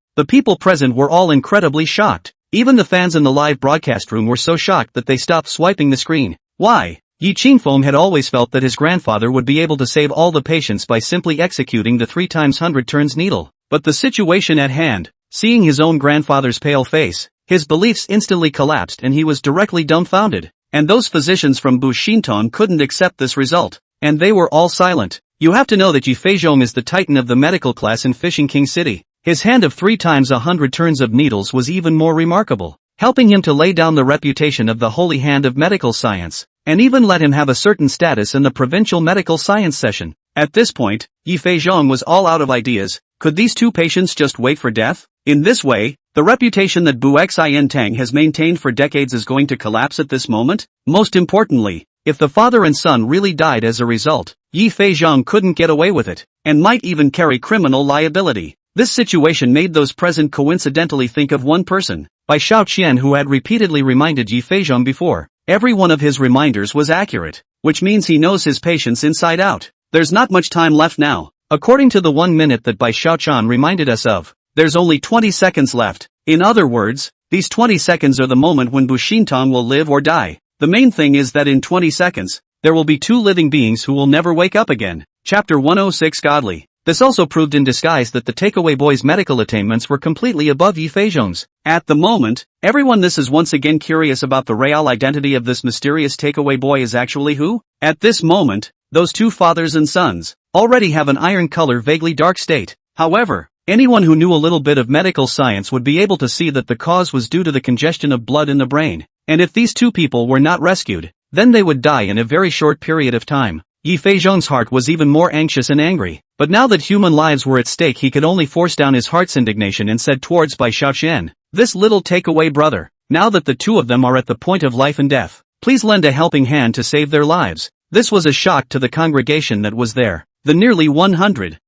present were all incredibly shocked. Even the fans in the live broadcast room were so shocked that they stopped swiping the screen. Why? Yi Qingfeng had always felt that his grandfather would be able to save all the patients by simply executing the 3 times 100 turns needle. But the situation at hand, seeing his own grandfather's pale face, his beliefs instantly collapsed and he was directly dumbfounded. And those physicians from Bu Xintan couldn't accept this result, and they were all silent. You have to know that Yi Feizhong is the titan of the medical class in Fishing King City. His hand of 3 times 100 turns of needles was even more remarkable, helping him to lay down the reputation of the holy hand of medical science, and even let him have a certain status in the provincial medical science session. At this point, Yi Feizhong was all out of ideas. Could these 2 patients just wait for death? In this way, the reputation that Bu Xiantang has maintained for decades is going to collapse at this moment? Most importantly, if the father and son really died as a result, Yi Feizhong couldn't get away with it, and might even carry criminal liability. This situation made those present coincidentally think of one person, Bai Xiaoqian, who had repeatedly reminded Yi Feizhong before. Every one of his reminders was accurate, which means he knows his patients inside out. There's not much time left now. According to the 1 minute that Bai Xiaoqian reminded us of, there's only 20 seconds left. In other words, these 20 seconds are the moment when Bu Xintan will live or die. The main thing is that in 20 seconds, there will be 2 living beings who will never wake up again. Chapter 106 Godly. This also proved in disguise that the takeaway boy's medical attainments were completely above Yi Feizhong's. At the moment, everyone is once again curious about the real identity of this mysterious takeaway boy is actually who? At this moment, those 2 fathers and sons already have an iron color vaguely dark state. However, anyone who knew a little bit of medical science would be able to see that the cause was due to the congestion of blood in the brain, and if these 2 people were not rescued, then they would die in a very short period of time. Yi Feizhong's heart was even more anxious and angry, but now that human lives were at stake he could only force down his heart's indignation and said towards Bai Xiaoqian, this little takeaway brother, now that the 2 of them are at the point of life and death, please lend a helping hand to save their lives. This was a shock to the congregation that was there. The nearly 100,000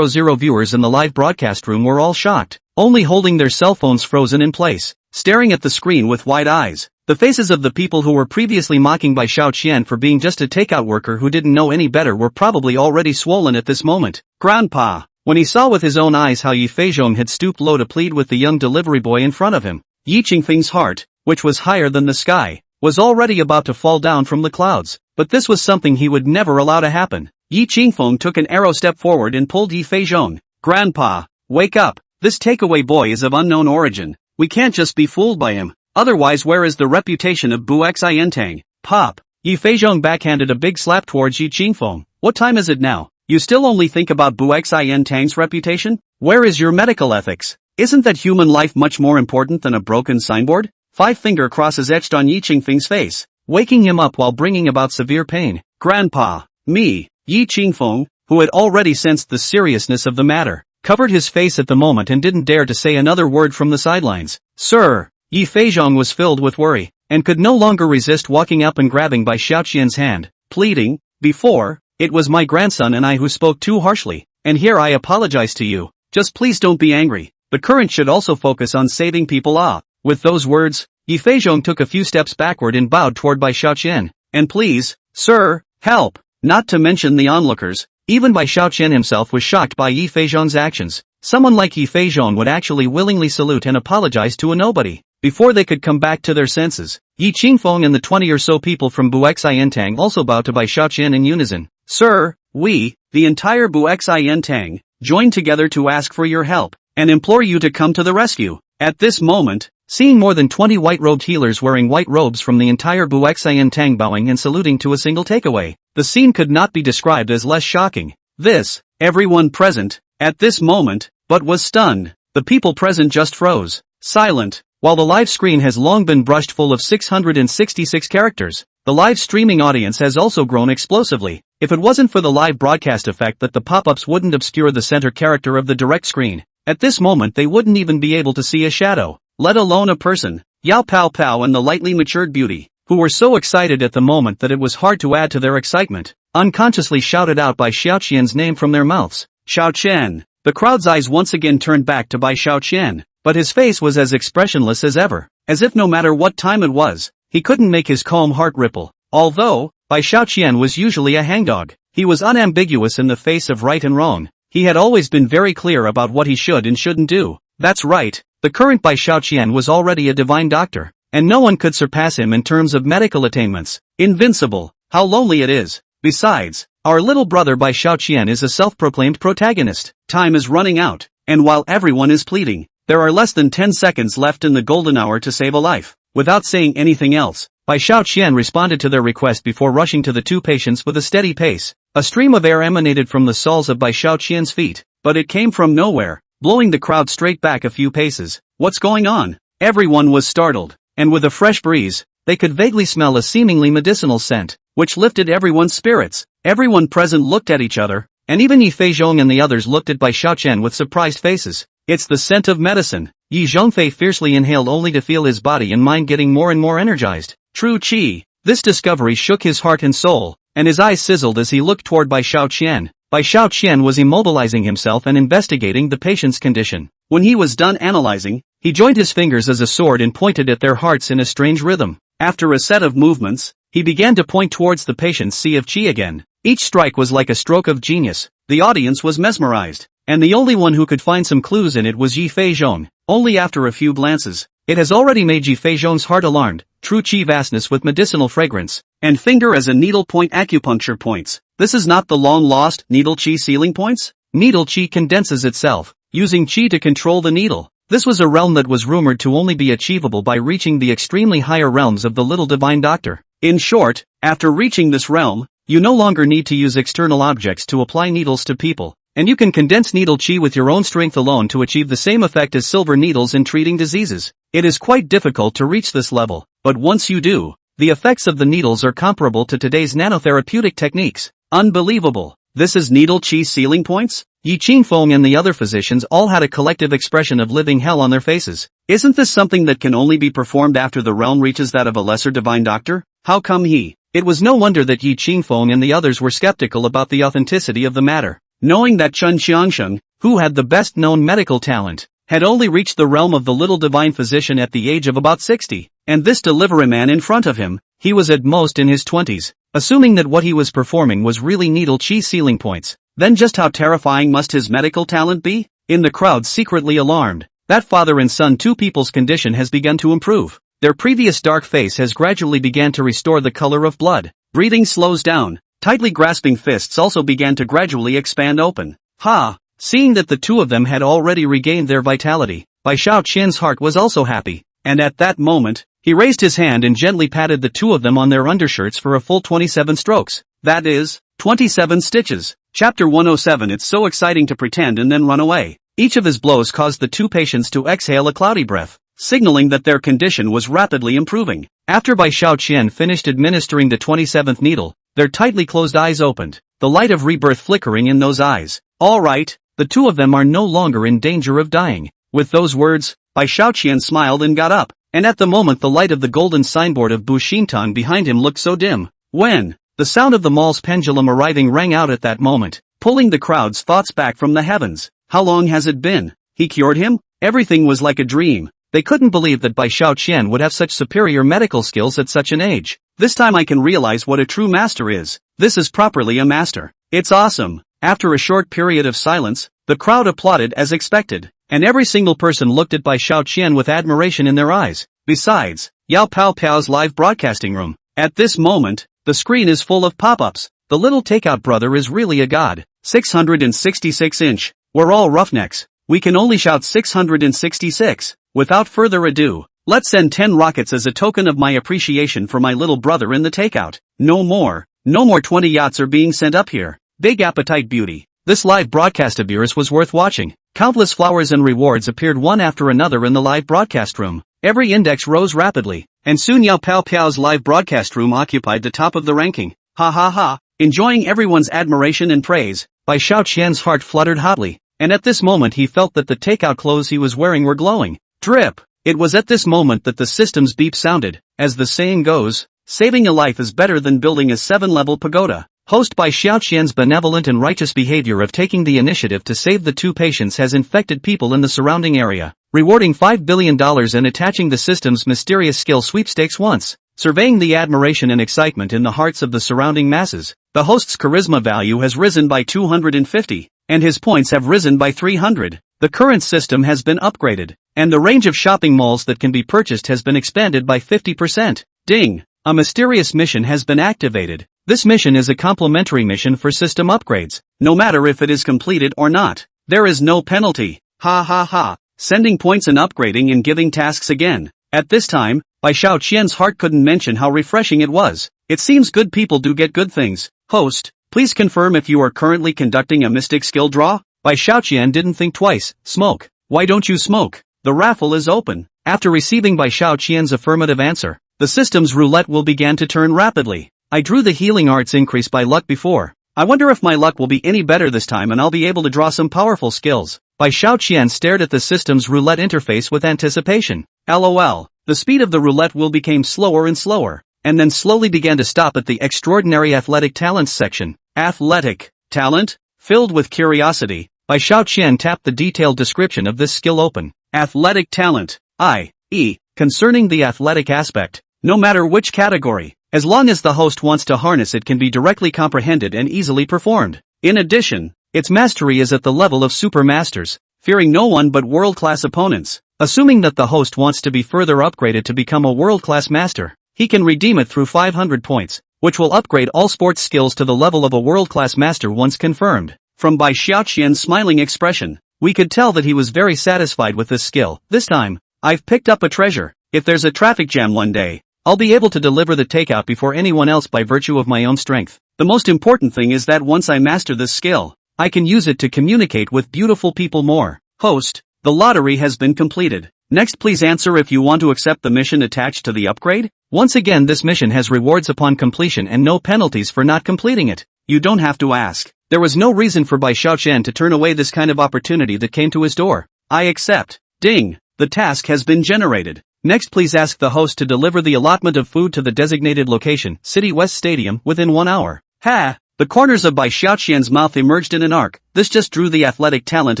viewers in the live broadcast room were all shocked, only holding their cell phones frozen in place, staring at the screen with wide eyes. The faces of the people who were previously mocking Bai Xiaoqian for being just a takeout worker who didn't know any better were probably already swollen at this moment. Grandpa, when he saw with his own eyes how Yi Feizhong had stooped low to plead with the young delivery boy in front of him, Yi Qingfeng's heart which was higher than the sky, was already about to fall down from the clouds, but this was something he would never allow to happen. Yi Qingfeng took an arrow step forward and pulled Yi Feizhong. Grandpa, wake up, this takeaway boy is of unknown origin, we can't just be fooled by him, otherwise where is the reputation of Buxiantang? Pop, Yi Feizhong backhanded a big slap towards Yi Qingfeng. What time is it now? You still only think about Buxiantang's reputation? Where is your medical ethics? Isn't that human life much more important than a broken signboard? 5-finger crosses etched on Yi Qingfeng's face, waking him up while bringing about severe pain. Grandpa, me, Yi Qingfeng, who had already sensed the seriousness of the matter, covered his face at the moment and didn't dare to say another word from the sidelines. Sir, Yi Feizhong was filled with worry, and could no longer resist walking up and grabbing by Xiaoqian's hand, pleading, before, it was my grandson and I who spoke too harshly, and here I apologize to you, just please don't be angry, the current should also focus on saving people. With those words, Yi Feizhong took a few steps backward and bowed toward Bai Xiaoqian. And please, sir, help, not to mention the onlookers, even Bai Xiaoqian himself was shocked by Yi Feizhong's actions. Someone like Yi Feizhong would actually willingly salute and apologize to a nobody, before they could come back to their senses. Yi Qingfeng and the 20 or so people from Buxiantang also bowed to Bai Xiaoqian in unison. Sir, we, the entire Buxiantang, joined together to ask for your help, and implore you to come to the rescue. At this moment, seeing more than 20 white-robed healers wearing white robes from the entire Buxiantang bowing and saluting to a single takeaway, the scene could not be described as less shocking. This, everyone present, at this moment, but was stunned. The people present just froze, silent, while the live screen has long been brushed full of 666 characters. The live streaming audience has also grown explosively. If it wasn't for the live broadcast effect that the pop-ups wouldn't obscure the center character of the direct screen, at this moment they wouldn't even be able to see a shadow, let alone a person. Yao Pao Pao and the lightly matured beauty, who were so excited at the moment that it was hard to add to their excitement, unconsciously shouted out Bai Xiaoqian's name from their mouths. Xiaoqian. The crowd's eyes once again turned back to Bai Xiaoqian, but his face was as expressionless as ever, as if no matter what time it was, he couldn't make his calm heart ripple. Although Bai Xiaoqian was usually a hangdog, he was unambiguous in the face of right and wrong. He had always been very clear about what he should and shouldn't do. That's right, the current Bai Xiaoqian was already a divine doctor, and no one could surpass him in terms of medical attainments. Invincible, how lonely it is. Besides, our little brother Bai Xiaoqian is a self-proclaimed protagonist. Time is running out, and while everyone is pleading, there are less than 10 seconds left in the golden hour to save a life. Without saying anything else, Bai Xiaoqian responded to their request before rushing to the two patients with a steady pace. A stream of air emanated from the soles of Bai Xiaoqian's feet, but it came from nowhere, blowing the crowd straight back a few paces. What's going on? Everyone was startled, and with a fresh breeze, they could vaguely smell a seemingly medicinal scent, which lifted everyone's spirits. Everyone present looked at each other, and even Yi Feizhong and the others looked at Bai Xiaoqian with surprised faces. It's the scent of medicine. Yi Zhongfei fiercely inhaled only to feel his body and mind getting more and more energized. True qi. This discovery shook his heart and soul, and his eyes sizzled as he looked toward Bai Xiaoqian. Bai Xiaoqian was immobilizing himself and investigating the patient's condition. When he was done analyzing, he joined his fingers as a sword and pointed at their hearts in a strange rhythm. After a set of movements, he began to point towards the patient's sea of qi again. Each strike was like a stroke of genius. The audience was mesmerized, and the only one who could find some clues in it was Yi Feizhong. Only after a few glances, it has already made Yi Feizhong's heart alarmed. True qi vastness with medicinal fragrance, and finger as a needle point acupuncture points. This is not the long-lost needle qi sealing points? Needle qi condenses itself, using qi to control the needle. This was a realm that was rumored to only be achievable by reaching the extremely higher realms of the little divine doctor. In short, after reaching this realm, you no longer need to use external objects to apply needles to people, and you can condense needle qi with your own strength alone to achieve the same effect as silver needles in treating diseases. It is quite difficult to reach this level, but once you do, the effects of the needles are comparable to today's nanotherapeutic techniques. Unbelievable. This is needle qi sealing points? Yi Qingfeng and the other physicians all had a collective expression of living hell on their faces. Isn't this something that can only be performed after the realm reaches that of a lesser divine doctor? How come he? It was no wonder that Yi Qingfeng and the others were skeptical about the authenticity of the matter, knowing that Chen Xiangsheng, who had the best known medical talent, had only reached the realm of the little divine physician at the age of about 60, and this delivery man in front of him, he was at most in his 20s, assuming that what he was performing was really needle qi sealing points. Then just how terrifying must his medical talent be? In the crowd secretly alarmed, that father and son two people's condition has begun to improve. Their previous dark face has gradually began to restore the color of blood. Breathing slows down. Tightly grasping fists also began to gradually expand open. Ha! Seeing that the two of them had already regained their vitality, Bai Xiaoqian's heart was also happy, and at that moment, he raised his hand and gently patted the two of them on their undershirts for a full 27 strokes. That is, 27 stitches. Chapter 107. It's so exciting to pretend and then run away. Each of his blows caused the two patients to exhale a cloudy breath, signaling that their condition was rapidly improving. After Bai Xiaoqian finished administering the 27th needle, their tightly closed eyes opened, the light of rebirth flickering in those eyes. All right, the two of them are no longer in danger of dying. With those words, Bai Xiaoqian smiled and got up, and at the moment the light of the golden signboard of Bu Xintang behind him looked so dim. When the sound of the mall's pendulum arriving rang out at that moment, pulling the crowd's thoughts back from the heavens. How long has it been? He cured him? Everything was like a dream. They couldn't believe that Bai Xiaoqian would have such superior medical skills at such an age. This time I can realize what a true master is. This is properly a master. It's awesome. After a short period of silence, the crowd applauded as expected, and every single person looked at Bai Xiaoqian with admiration in their eyes. Besides, Yao Pao Pao's live broadcasting room. At this moment, the screen is full of pop-ups. The little takeout brother is really a god. 666-inch. We're all roughnecks. We can only shout 666. Without further ado, let's send 10 rockets as a token of my appreciation for my little brother in the takeout. No more 20 yachts are being sent up here. Big appetite beauty. This live broadcast of yours was worth watching. Countless flowers and rewards appeared one after another in the live broadcast room. Every index rose rapidly, and soon Yao Pao Pao's live broadcast room occupied the top of the ranking. Ha ha ha. Enjoying everyone's admiration and praise, Bai Xiaoqian's heart fluttered hotly, and at this moment he felt that the takeout clothes he was wearing were glowing. Drip! It was at this moment that the system's beep sounded. As the saying goes, saving a life is better than building a 7-level pagoda. Host Bai Xiaoqian's benevolent and righteous behavior of taking the initiative to save the two patients has infected people in the surrounding area, rewarding $5 billion and attaching the system's mysterious skill sweepstakes once. Surveying the admiration and excitement in the hearts of the surrounding masses, the host's charisma value has risen by 250, and his points have risen by 300. The current system has been upgraded, and the range of shopping malls that can be purchased has been expanded by 50%. Ding! A mysterious mission has been activated. This mission is a complimentary mission for system upgrades. No matter if it is completed or not, there is no penalty. Ha ha ha. Sending points and upgrading and giving tasks again. At this time, Bai Xiaoqian's heart couldn't mention how refreshing it was. It seems good people do get good things. Host, please confirm if you are currently conducting a mystic skill draw? Bai Xiaoqian didn't think twice. Smoke. Why don't you smoke? The raffle is open. After receiving Bai Xiaoqian's affirmative answer, the system's roulette will begin to turn rapidly. I drew the healing arts increase by luck before. I wonder if my luck will be any better this time and I'll be able to draw some powerful skills. Bai Xiaoqian stared at the system's roulette interface with anticipation. LOL. The speed of the roulette wheel became slower and slower, and then slowly began to stop at the extraordinary athletic talents section. Athletic talent? Filled with curiosity, Bai Xiaoqian tapped the detailed description of this skill open. Athletic talent. i.e., concerning the athletic aspect. No matter which category, as long as the host wants to harness it can be directly comprehended and easily performed. In addition, its mastery is at the level of super masters, fearing no one but world-class opponents. Assuming that the host wants to be further upgraded to become a world-class master, he can redeem it through 500 points, which will upgrade all sports skills to the level of a world-class master once confirmed. From Bai Xiaoqian's smiling expression, we could tell that he was very satisfied with this skill. This time, I've picked up a treasure. If there's a traffic jam one day, I'll be able to deliver the takeout before anyone else by virtue of my own strength. The most important thing is that once I master this skill, I can use it to communicate with beautiful people more. Host, the lottery has been completed. Next, please answer if you want to accept the mission attached to the upgrade. Once again, this mission has rewards upon completion and no penalties for not completing it. You don't have to ask. There was no reason for Bai Xiaoqian to turn away this kind of opportunity that came to his door. I accept. Ding. The task has been generated. Next, please ask the host to deliver the allotment of food to the designated location, City West Stadium, within 1 hour. Ha! The corners of Bai Xiaoqian's mouth emerged in an arc. This just drew the athletic talent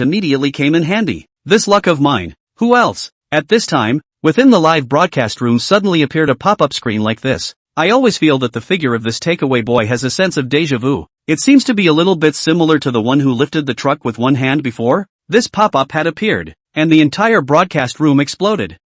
immediately came in handy. This luck of mine. Who else? At this time, within the live broadcast room suddenly appeared a pop-up screen like this. I always feel that the figure of this takeaway boy has a sense of déjà vu. It seems to be a little bit similar to the one who lifted the truck with one hand before. This pop-up had appeared, and the entire broadcast room exploded.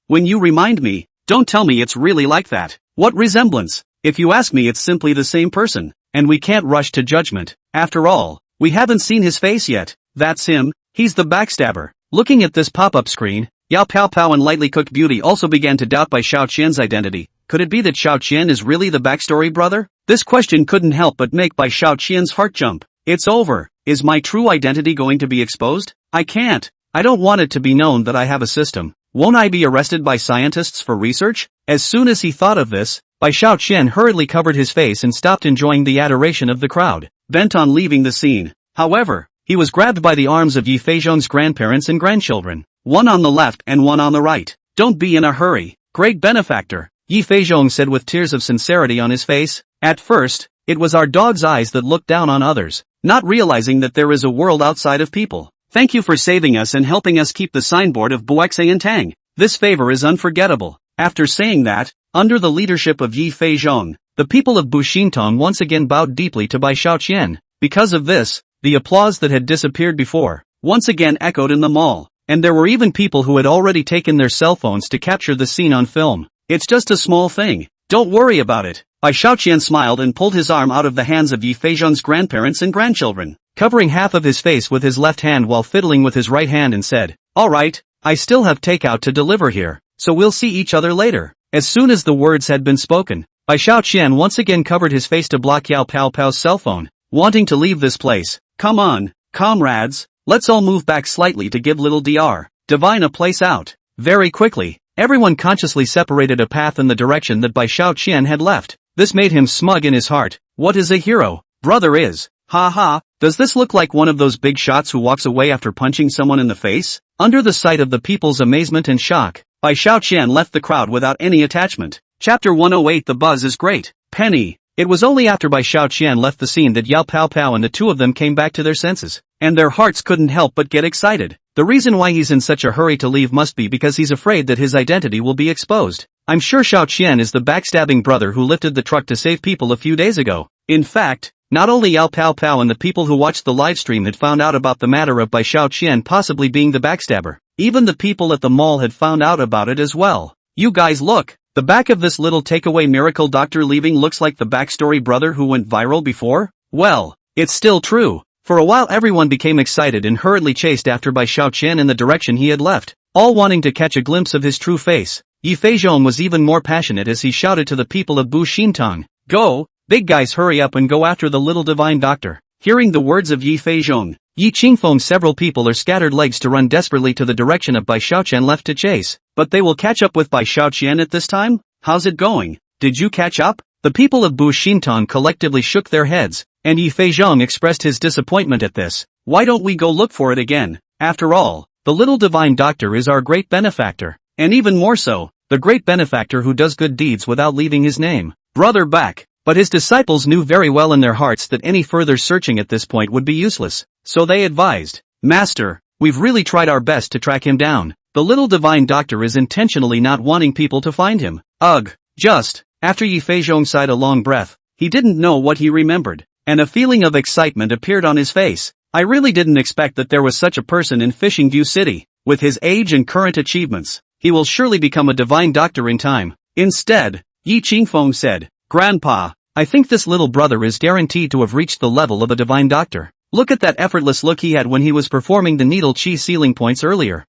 When you remind me, Don't tell me it's really like that. What resemblance? If you ask me, it's simply the same person, and we can't rush to judgment. After all, we haven't seen his face yet. That's him, he's the backstabber. Looking at this pop-up screen, Yao Pao Pao and Lightly Cooked Beauty also began to doubt Bai Xiaoqian's identity. Could it be that Xiaoqian is really the backstory brother? This question couldn't help but make Bai Xiaoqian's heart jump. It's over. Is my true identity going to be exposed? I can't. I don't want it to be known that I have a system. Won't I be arrested by scientists for research? As soon as he thought of this, Bai Xiaoqian hurriedly covered his face and stopped enjoying the adoration of the crowd, bent on leaving the scene. However, he was grabbed by the arms of Yi Feizhong's grandparents and grandchildren, one on the left and one on the right. Don't be in a hurry, great benefactor, Yi Feizhong said with tears of sincerity on his face. At first, it was our dog's eyes that looked down on others, not realizing that there is a world outside of people. Thank you for saving us and helping us keep the signboard of Buexi and Tang. This favor is unforgettable. After saying that, under the leadership of Yi Feizhong, the people of Buxintong once again bowed deeply to Bai Xiaoqian. Because of this, the applause that had disappeared before, once again echoed in the mall, and there were even people who had already taken their cell phones to capture the scene on film. It's just a small thing. Don't worry about it. Bai Xiaoqian smiled and pulled his arm out of the hands of Yi Feizhong's grandparents and grandchildren, covering half of his face with his left hand while fiddling with his right hand, and said, "All right, I still have takeout to deliver here, so we'll see each other later." As soon as the words had been spoken, Bai Xiaoqian once again covered his face to block Yao Pao Pao's cell phone, wanting to leave this place. Come on, comrades, let's all move back slightly to give little Dr. Divine a place out. Very quickly, everyone consciously separated a path in the direction that Bai Xiaoqian had left. This made him smug in his heart. What is a hero? Brother is. Ha ha, does this look like one of those big shots who walks away after punching someone in the face? Under the sight of the people's amazement and shock, Bai Xiaoqian left the crowd without any attachment. Chapter 108. The buzz is great. Penny. It was only after Bai Xiaoqian left the scene that Yao Pao Pao and the two of them came back to their senses, and their hearts couldn't help but get excited. The reason why he's in such a hurry to leave must be because he's afraid that his identity will be exposed. I'm sure Xiaoqian is the backstabbing brother who lifted the truck to save people a few days ago. In fact, not only Yao Pao Pao and the people who watched the livestream had found out about the matter of Bai Xiaoqian possibly being the backstabber, even the people at the mall had found out about it as well. You guys look, the back of this little takeaway miracle doctor leaving looks like the backstory brother who went viral before? Well, it's still true. For a while everyone became excited and hurriedly chased after Bai Xiaoqian in the direction he had left, all wanting to catch a glimpse of his true face. Yi Feizhong was even more passionate as he shouted to the people of Buxintong, "Go, big guys, hurry up and go after the little divine doctor." Hearing the words of Yi Feizhong, Yi Qingfeng, several people are scattered legs to run desperately to the direction of Bai Xiaoqian left to chase. But they will catch up with Bai Xiaoqian at this time? How's it going? Did you catch up? The people of Buxintong collectively shook their heads, and Yi Feizhong expressed his disappointment at this. Why don't we go look for it again? After all, the little divine doctor is our great benefactor, and even more so, the great benefactor who does good deeds without leaving his name, brother, back. But his disciples knew very well in their hearts that any further searching at this point would be useless, so they advised, "Master, we've really tried our best to track him down. The little divine doctor is intentionally not wanting people to find him." Ugh, just. After Yi Feizhong sighed a long breath, he didn't know what he remembered, and a feeling of excitement appeared on his face. I really didn't expect that there was such a person in Fishing View City. With his age and current achievements, he will surely become a divine doctor in time. Instead, Yi Qingfeng said, "Grandpa, I think this little brother is guaranteed to have reached the level of a divine doctor. Look at that effortless look he had when he was performing the needle chi ceiling points earlier."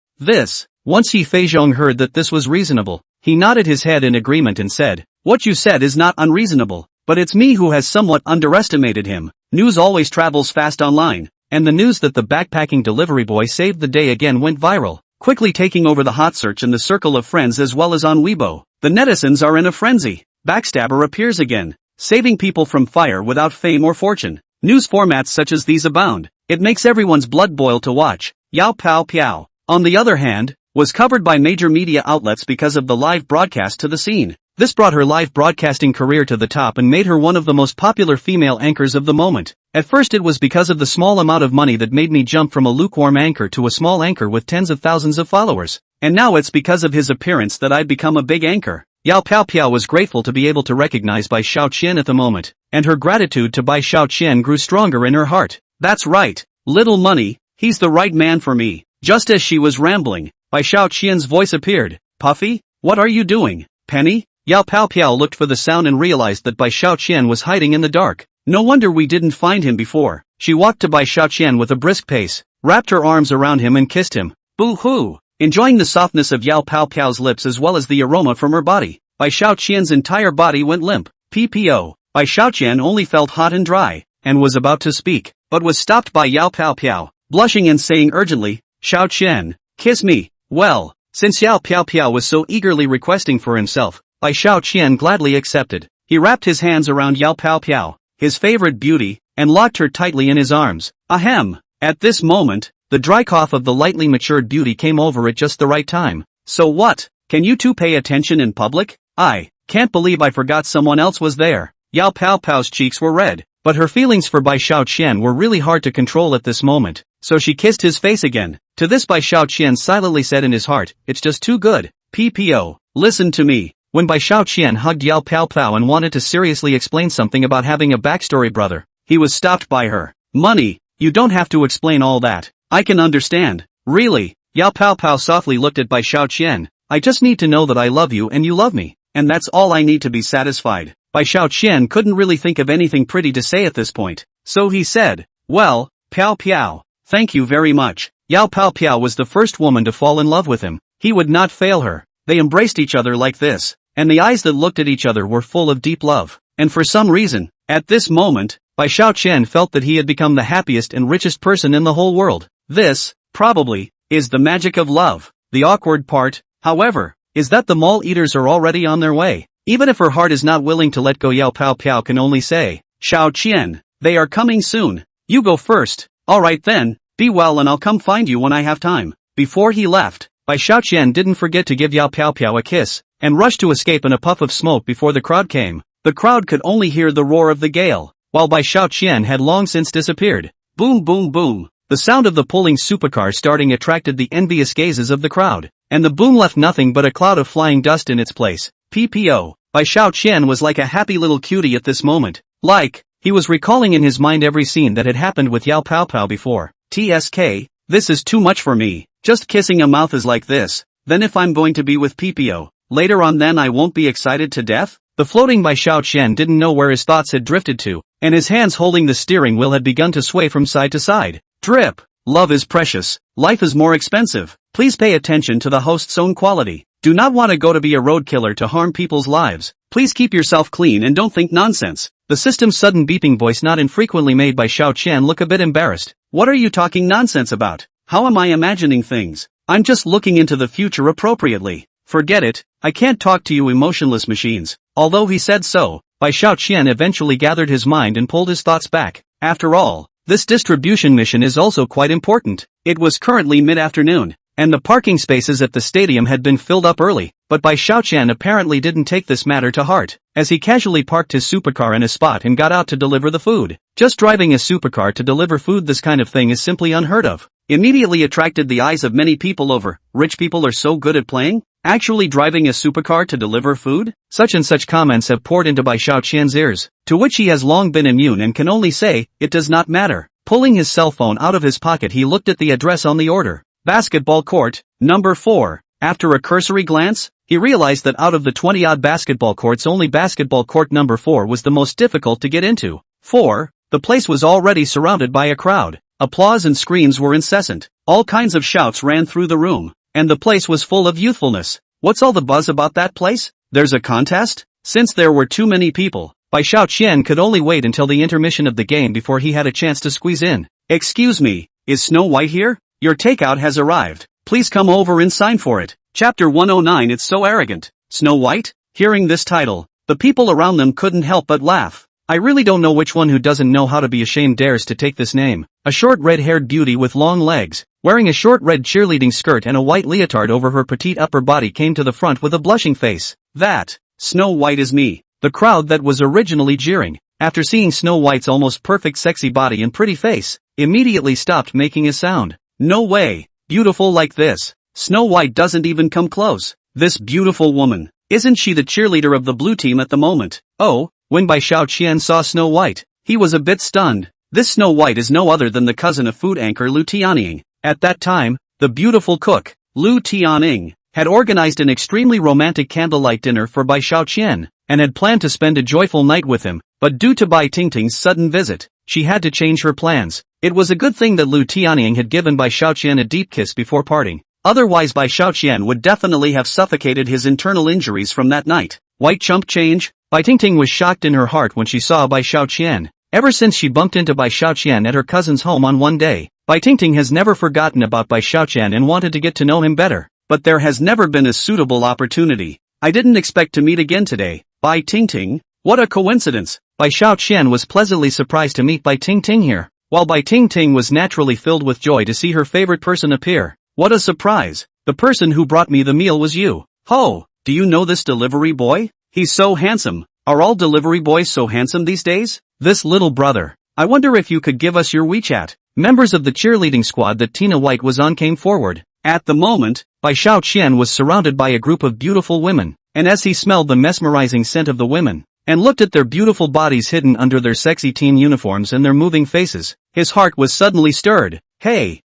Once Yi Feizhong heard that this was reasonable, he nodded his head in agreement and said, "What you said is not unreasonable, but it's me who has somewhat underestimated him." News always travels fast online, and the news that the backpacking delivery boy saved the day again went viral, quickly taking over the hot search in the circle of friends as well as on Weibo. The netizens are in a frenzy. Backstabber appears again, saving people from fire without fame or fortune. News formats such as these abound. It makes everyone's blood boil to watch. Yao Pao Piao, on the other hand, was covered by major media outlets because of the live broadcast to the scene. This brought her live broadcasting career to the top and made her one of the most popular female anchors of the moment. At first it was because of the small amount of money that made me jump from a lukewarm anchor to a small anchor with tens of thousands of followers. And now it's because of his appearance that I'd become a big anchor. Yao Pao Piao was grateful to be able to recognize Bai Xiaoqian at the moment, and her gratitude to Bai Xiaoqian grew stronger in her heart. That's right, little money, he's the right man for me. Just as she was rambling, Bai Xiaoqian's voice appeared. "Puffy, what are you doing? Penny? Yao Pao Piao looked for the sound and realized that Bai Xiaoqian was hiding in the dark. No wonder we didn't find him before. She walked to Bai Xiaoqian with a brisk pace, wrapped her arms around him and kissed him. Boo-hoo! Enjoying the softness of Yao Pao Piao's lips as well as the aroma from her body, Bai Xiaoqian's entire body went limp. PPO. Bai Xiaoqian only felt hot and dry, and was about to speak, but was stopped by Yao Pao Piao, blushing and saying urgently, Xiaoqian, kiss me. Well, since Yao Pao Piao was so eagerly requesting for himself, Bai Xiaoqian gladly accepted. He wrapped his hands around Yao Pao Piao, his favorite beauty, and locked her tightly in his arms. Ahem! At this moment, the dry cough of the lightly matured beauty came over at just the right time. So what? Can you two pay attention in public? I can't believe I forgot someone else was there. Yao Pao Pao's cheeks were red, but her feelings for Bai Xiaoqian were really hard to control at this moment, so she kissed his face again. To this Bai Xiaoqian silently said in his heart, it's just too good. PPO, listen to me. When Bai Xiaoqian hugged Yao Pao Pao and wanted to seriously explain something about having a backstory brother, he was stopped by her. Money, you don't have to explain all that. I can understand. Really? Yao Pao Pao softly looked at Bai Xiaoqian. I just need to know that I love you and you love me, and that's all I need to be satisfied. Bai Xiaoqian couldn't really think of anything pretty to say at this point, so he said, well, Piao Piao, thank you very much. Yao Pao Piao was the first woman to fall in love with him. He would not fail her. They embraced each other like this, and the eyes that looked at each other were full of deep love. And for some reason, at this moment, Bai Xiaoqian felt that he had become the happiest and richest person in the whole world. This, probably, is the magic of love. The awkward part, however, is that the mall eaters are already on their way. Even if her heart is not willing to let go, Yao Pao Piao can only say, Xiaoqian, they are coming soon. You go first. Alright then, be well and I'll come find you when I have time. Before he left, Bai Xiaoqian didn't forget to give Yao Pao Piao a kiss, and rushed to escape in a puff of smoke before the crowd came. The crowd could only hear the roar of the gale, while Bai Xiaoqian had long since disappeared. Boom boom boom. The sound of the pulling supercar starting attracted the envious gazes of the crowd, and the boom left nothing but a cloud of flying dust in its place. PPO. Bai Xiaoqian was like a happy little cutie at this moment. Like, he was recalling in his mind every scene that had happened with Yao Pao Pao before. TSK, this is too much for me. Just kissing a mouth is like this. Then if I'm going to be with PPO, later on then I won't be excited to death? The floating Bai Xiaoqian didn't know where his thoughts had drifted to, and his hands holding the steering wheel had begun to sway from side to side. Drip. Love is precious. Life is more expensive. Please pay attention to the host's own quality. Do not want to go to be a road killer to harm people's lives. Please keep yourself clean and don't think nonsense. The system's sudden beeping voice not infrequently made Bai Xiaoqian look a bit embarrassed. What are you talking nonsense about? How am I imagining things? I'm just looking into the future appropriately. Forget it, I can't talk to you emotionless machines. Although he said so, Bai Xiaoqian eventually gathered his mind and pulled his thoughts back. After all, this distribution mission is also quite important. It was currently mid-afternoon, and the parking spaces at the stadium had been filled up early, but Bai Xiaoqian apparently didn't take this matter to heart, as he casually parked his supercar in a spot and got out to deliver the food. Just driving a supercar to deliver food, this kind of thing is simply unheard of. Immediately attracted the eyes of many people over. Rich people are so good at playing? Actually driving a supercar to deliver food? Such and such comments have poured into Bai Xiaoqian's ears, to which he has long been immune and can only say, it does not matter. Pulling his cell phone out of his pocket, he looked at the address on the order. Basketball court, number 4. After a cursory glance, he realized that out of the 20-odd basketball courts, only basketball court number 4 was the most difficult to get into. 4. The place was already surrounded by a crowd. Applause and screams were incessant. All kinds of shouts ran through the room, and the place was full of youthfulness. What's all the buzz about that place? There's a contest? Since there were too many people, Bai Xiaoqian could only wait until the intermission of the game before he had a chance to squeeze in. Excuse me, is Snow White here? Your takeout has arrived. Please come over and sign for it. Chapter 109. It's so arrogant. Snow White? Hearing this title, the people around them couldn't help but laugh. I really don't know which one who doesn't know how to be ashamed dares to take this name. A short red-haired beauty with long legs, wearing a short red cheerleading skirt and a white leotard over her petite upper body, came to the front with a blushing face. That Snow White is me. The crowd that was originally jeering, after seeing Snow White's almost perfect sexy body and pretty face, immediately stopped making a sound. No way. Beautiful like this. Snow White doesn't even come close. This beautiful woman. Isn't she the cheerleader of the blue team at the moment? Oh. When Bai Xiaoqian saw Snow White, he was a bit stunned. This Snow White is no other than the cousin of food anchor Lu Tianying. At that time, the beautiful cook, Lu Tianying, had organized an extremely romantic candlelight dinner for Bai Xiaoqian, and had planned to spend a joyful night with him, but due to Bai Tingting's sudden visit, she had to change her plans. It was a good thing that Lu Tianying had given Bai Xiaoqian a deep kiss before parting. Otherwise Bai Xiaoqian would definitely have suffocated his internal injuries from that night. White chump change? Bai Tingting was shocked in her heart when she saw Bai Xiaoqian. Ever since she bumped into Bai Xiaoqian at her cousin's home on one day, Bai Tingting has never forgotten about Bai Xiaoqian and wanted to get to know him better. But there has never been a suitable opportunity. I didn't expect to meet again today. Bai Tingting? What a coincidence! Bai Xiaoqian was pleasantly surprised to meet Bai Tingting here, while Bai Tingting was naturally filled with joy to see her favorite person appear. What a surprise! The person who brought me the meal was you. Ho! Do you know this delivery boy? He's so handsome. Are all delivery boys so handsome these days? This little brother. I wonder if you could give us your WeChat. Members of the cheerleading squad that Tina White was on came forward. At the moment, Bai Xiaoqian was surrounded by a group of beautiful women, and as he smelled the mesmerizing scent of the women, and looked at their beautiful bodies hidden under their sexy team uniforms and their moving faces, his heart was suddenly stirred. Hey,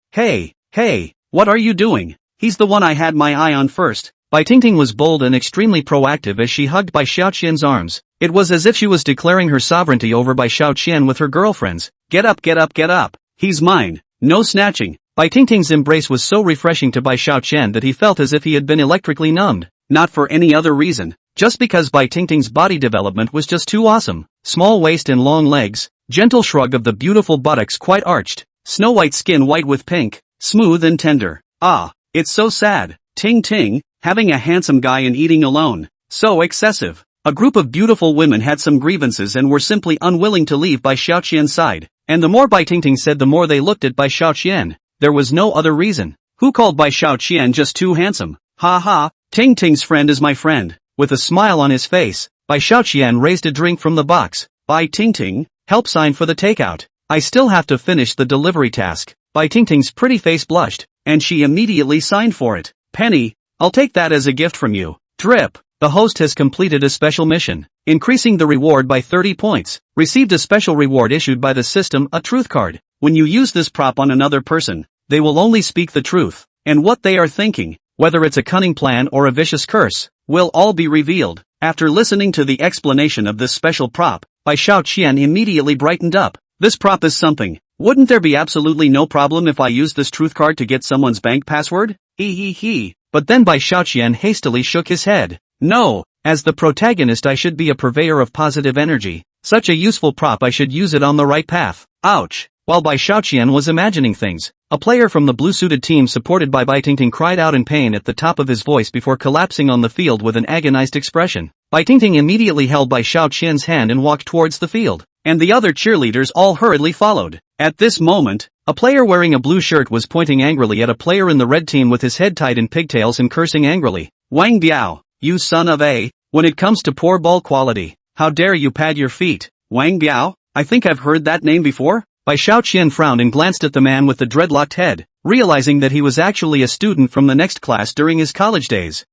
what are you doing? He's the one I had my eye on first. Bai Tingting was bold and extremely proactive as she hugged Bai Xiaoqian's arms. It was as if she was declaring her sovereignty over Bai Xiaoqian with her girlfriends. Get up. He's mine. No snatching. Bai Tingting's embrace was so refreshing to Bai Xiaoqian that he felt as if he had been electrically numbed. Not for any other reason. Just because Bai Tingting's body development was just too awesome. Small waist and long legs, gentle shrug of the beautiful buttocks quite arched, snow white skin white with pink, smooth and tender. Ah, it's so sad. Ting, having a handsome guy and eating alone. So excessive. A group of beautiful women had some grievances and were simply unwilling to leave Bai Xiaoqian's side, and the more Bai Tingting said the more they looked at Bai Xiaoqian. There was no other reason. Who called Bai Xiaoqian just too handsome? Ha ha, Tingting's friend is my friend. With a smile on his face, Bai Xiaoqian raised a drink from the box. Bai Tingting, help sign for the takeout. I still have to finish the delivery task. Bai Tingting's pretty face blushed, and she immediately signed for it. Penny, I'll take that as a gift from you. Drip. The host has completed a special mission, increasing the reward by 30 points. Received a special reward issued by the system, a truth card. When you use this prop on another person, they will only speak the truth, and what they are thinking, whether it's a cunning plan or a vicious curse, will all be revealed. After listening to the explanation of this special prop, Bai Xiaoqian immediately brightened up. This prop is something. Wouldn't there be absolutely no problem if I used this truth card to get someone's bank password? He. But then Bai Xiaoqian hastily shook his head. No, as the protagonist I should be a purveyor of positive energy. Such a useful prop I should use it on the right path. Ouch. While Bai Xiaoqian was imagining things, a player from the blue-suited team supported by Bai Tingting cried out in pain at the top of his voice before collapsing on the field with an agonized expression. Bai Tingting immediately held Bai Xiaoqian's hand and walked towards the field, and the other cheerleaders all hurriedly followed. At this moment, a player wearing a blue shirt was pointing angrily at a player in the red team with his head tied in pigtails and cursing angrily. Wang Biao, you son of a, when it comes to poor ball quality, how dare you pad your feet? Wang Biao? I think I've heard that name before? Bai Xiaoqian frowned and glanced at the man with the dreadlocked head, realizing that he was actually a student from the next class during his college days.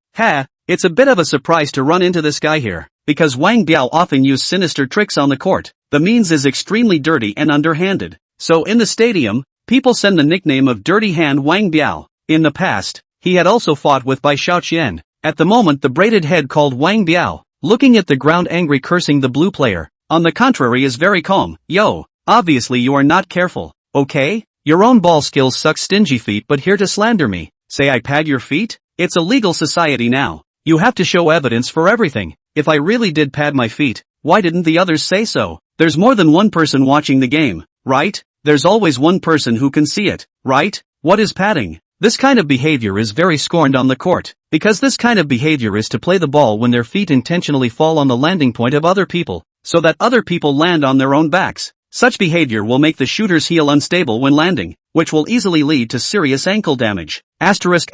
It's a bit of a surprise to run into this guy here, because Wang Biao often used sinister tricks on the court. The means is extremely dirty and underhanded. So in the stadium, people send the nickname of Dirty Hand Wang Biao. In the past, he had also fought with Bai Xiaoqian. At the moment the braided head called Wang Biao, looking at the ground angry cursing the blue player, on the contrary is very calm. Yo, obviously you are not careful, okay? Your own ball skills suck stingy feet but here to slander me. Say I pad your feet? It's a legal society now. You have to show evidence for everything. If I really did pad my feet, why didn't the others say so? There's more than one person watching the game, right? There's always one person who can see it, right? What is padding? This kind of behavior is very scorned on the court, because this kind of behavior is to play the ball when their feet intentionally fall on the landing point of other people, so that other people land on their own backs. Such behavior will make the shooter's heel unstable when landing, which will easily lead to serious ankle damage. Asterisk.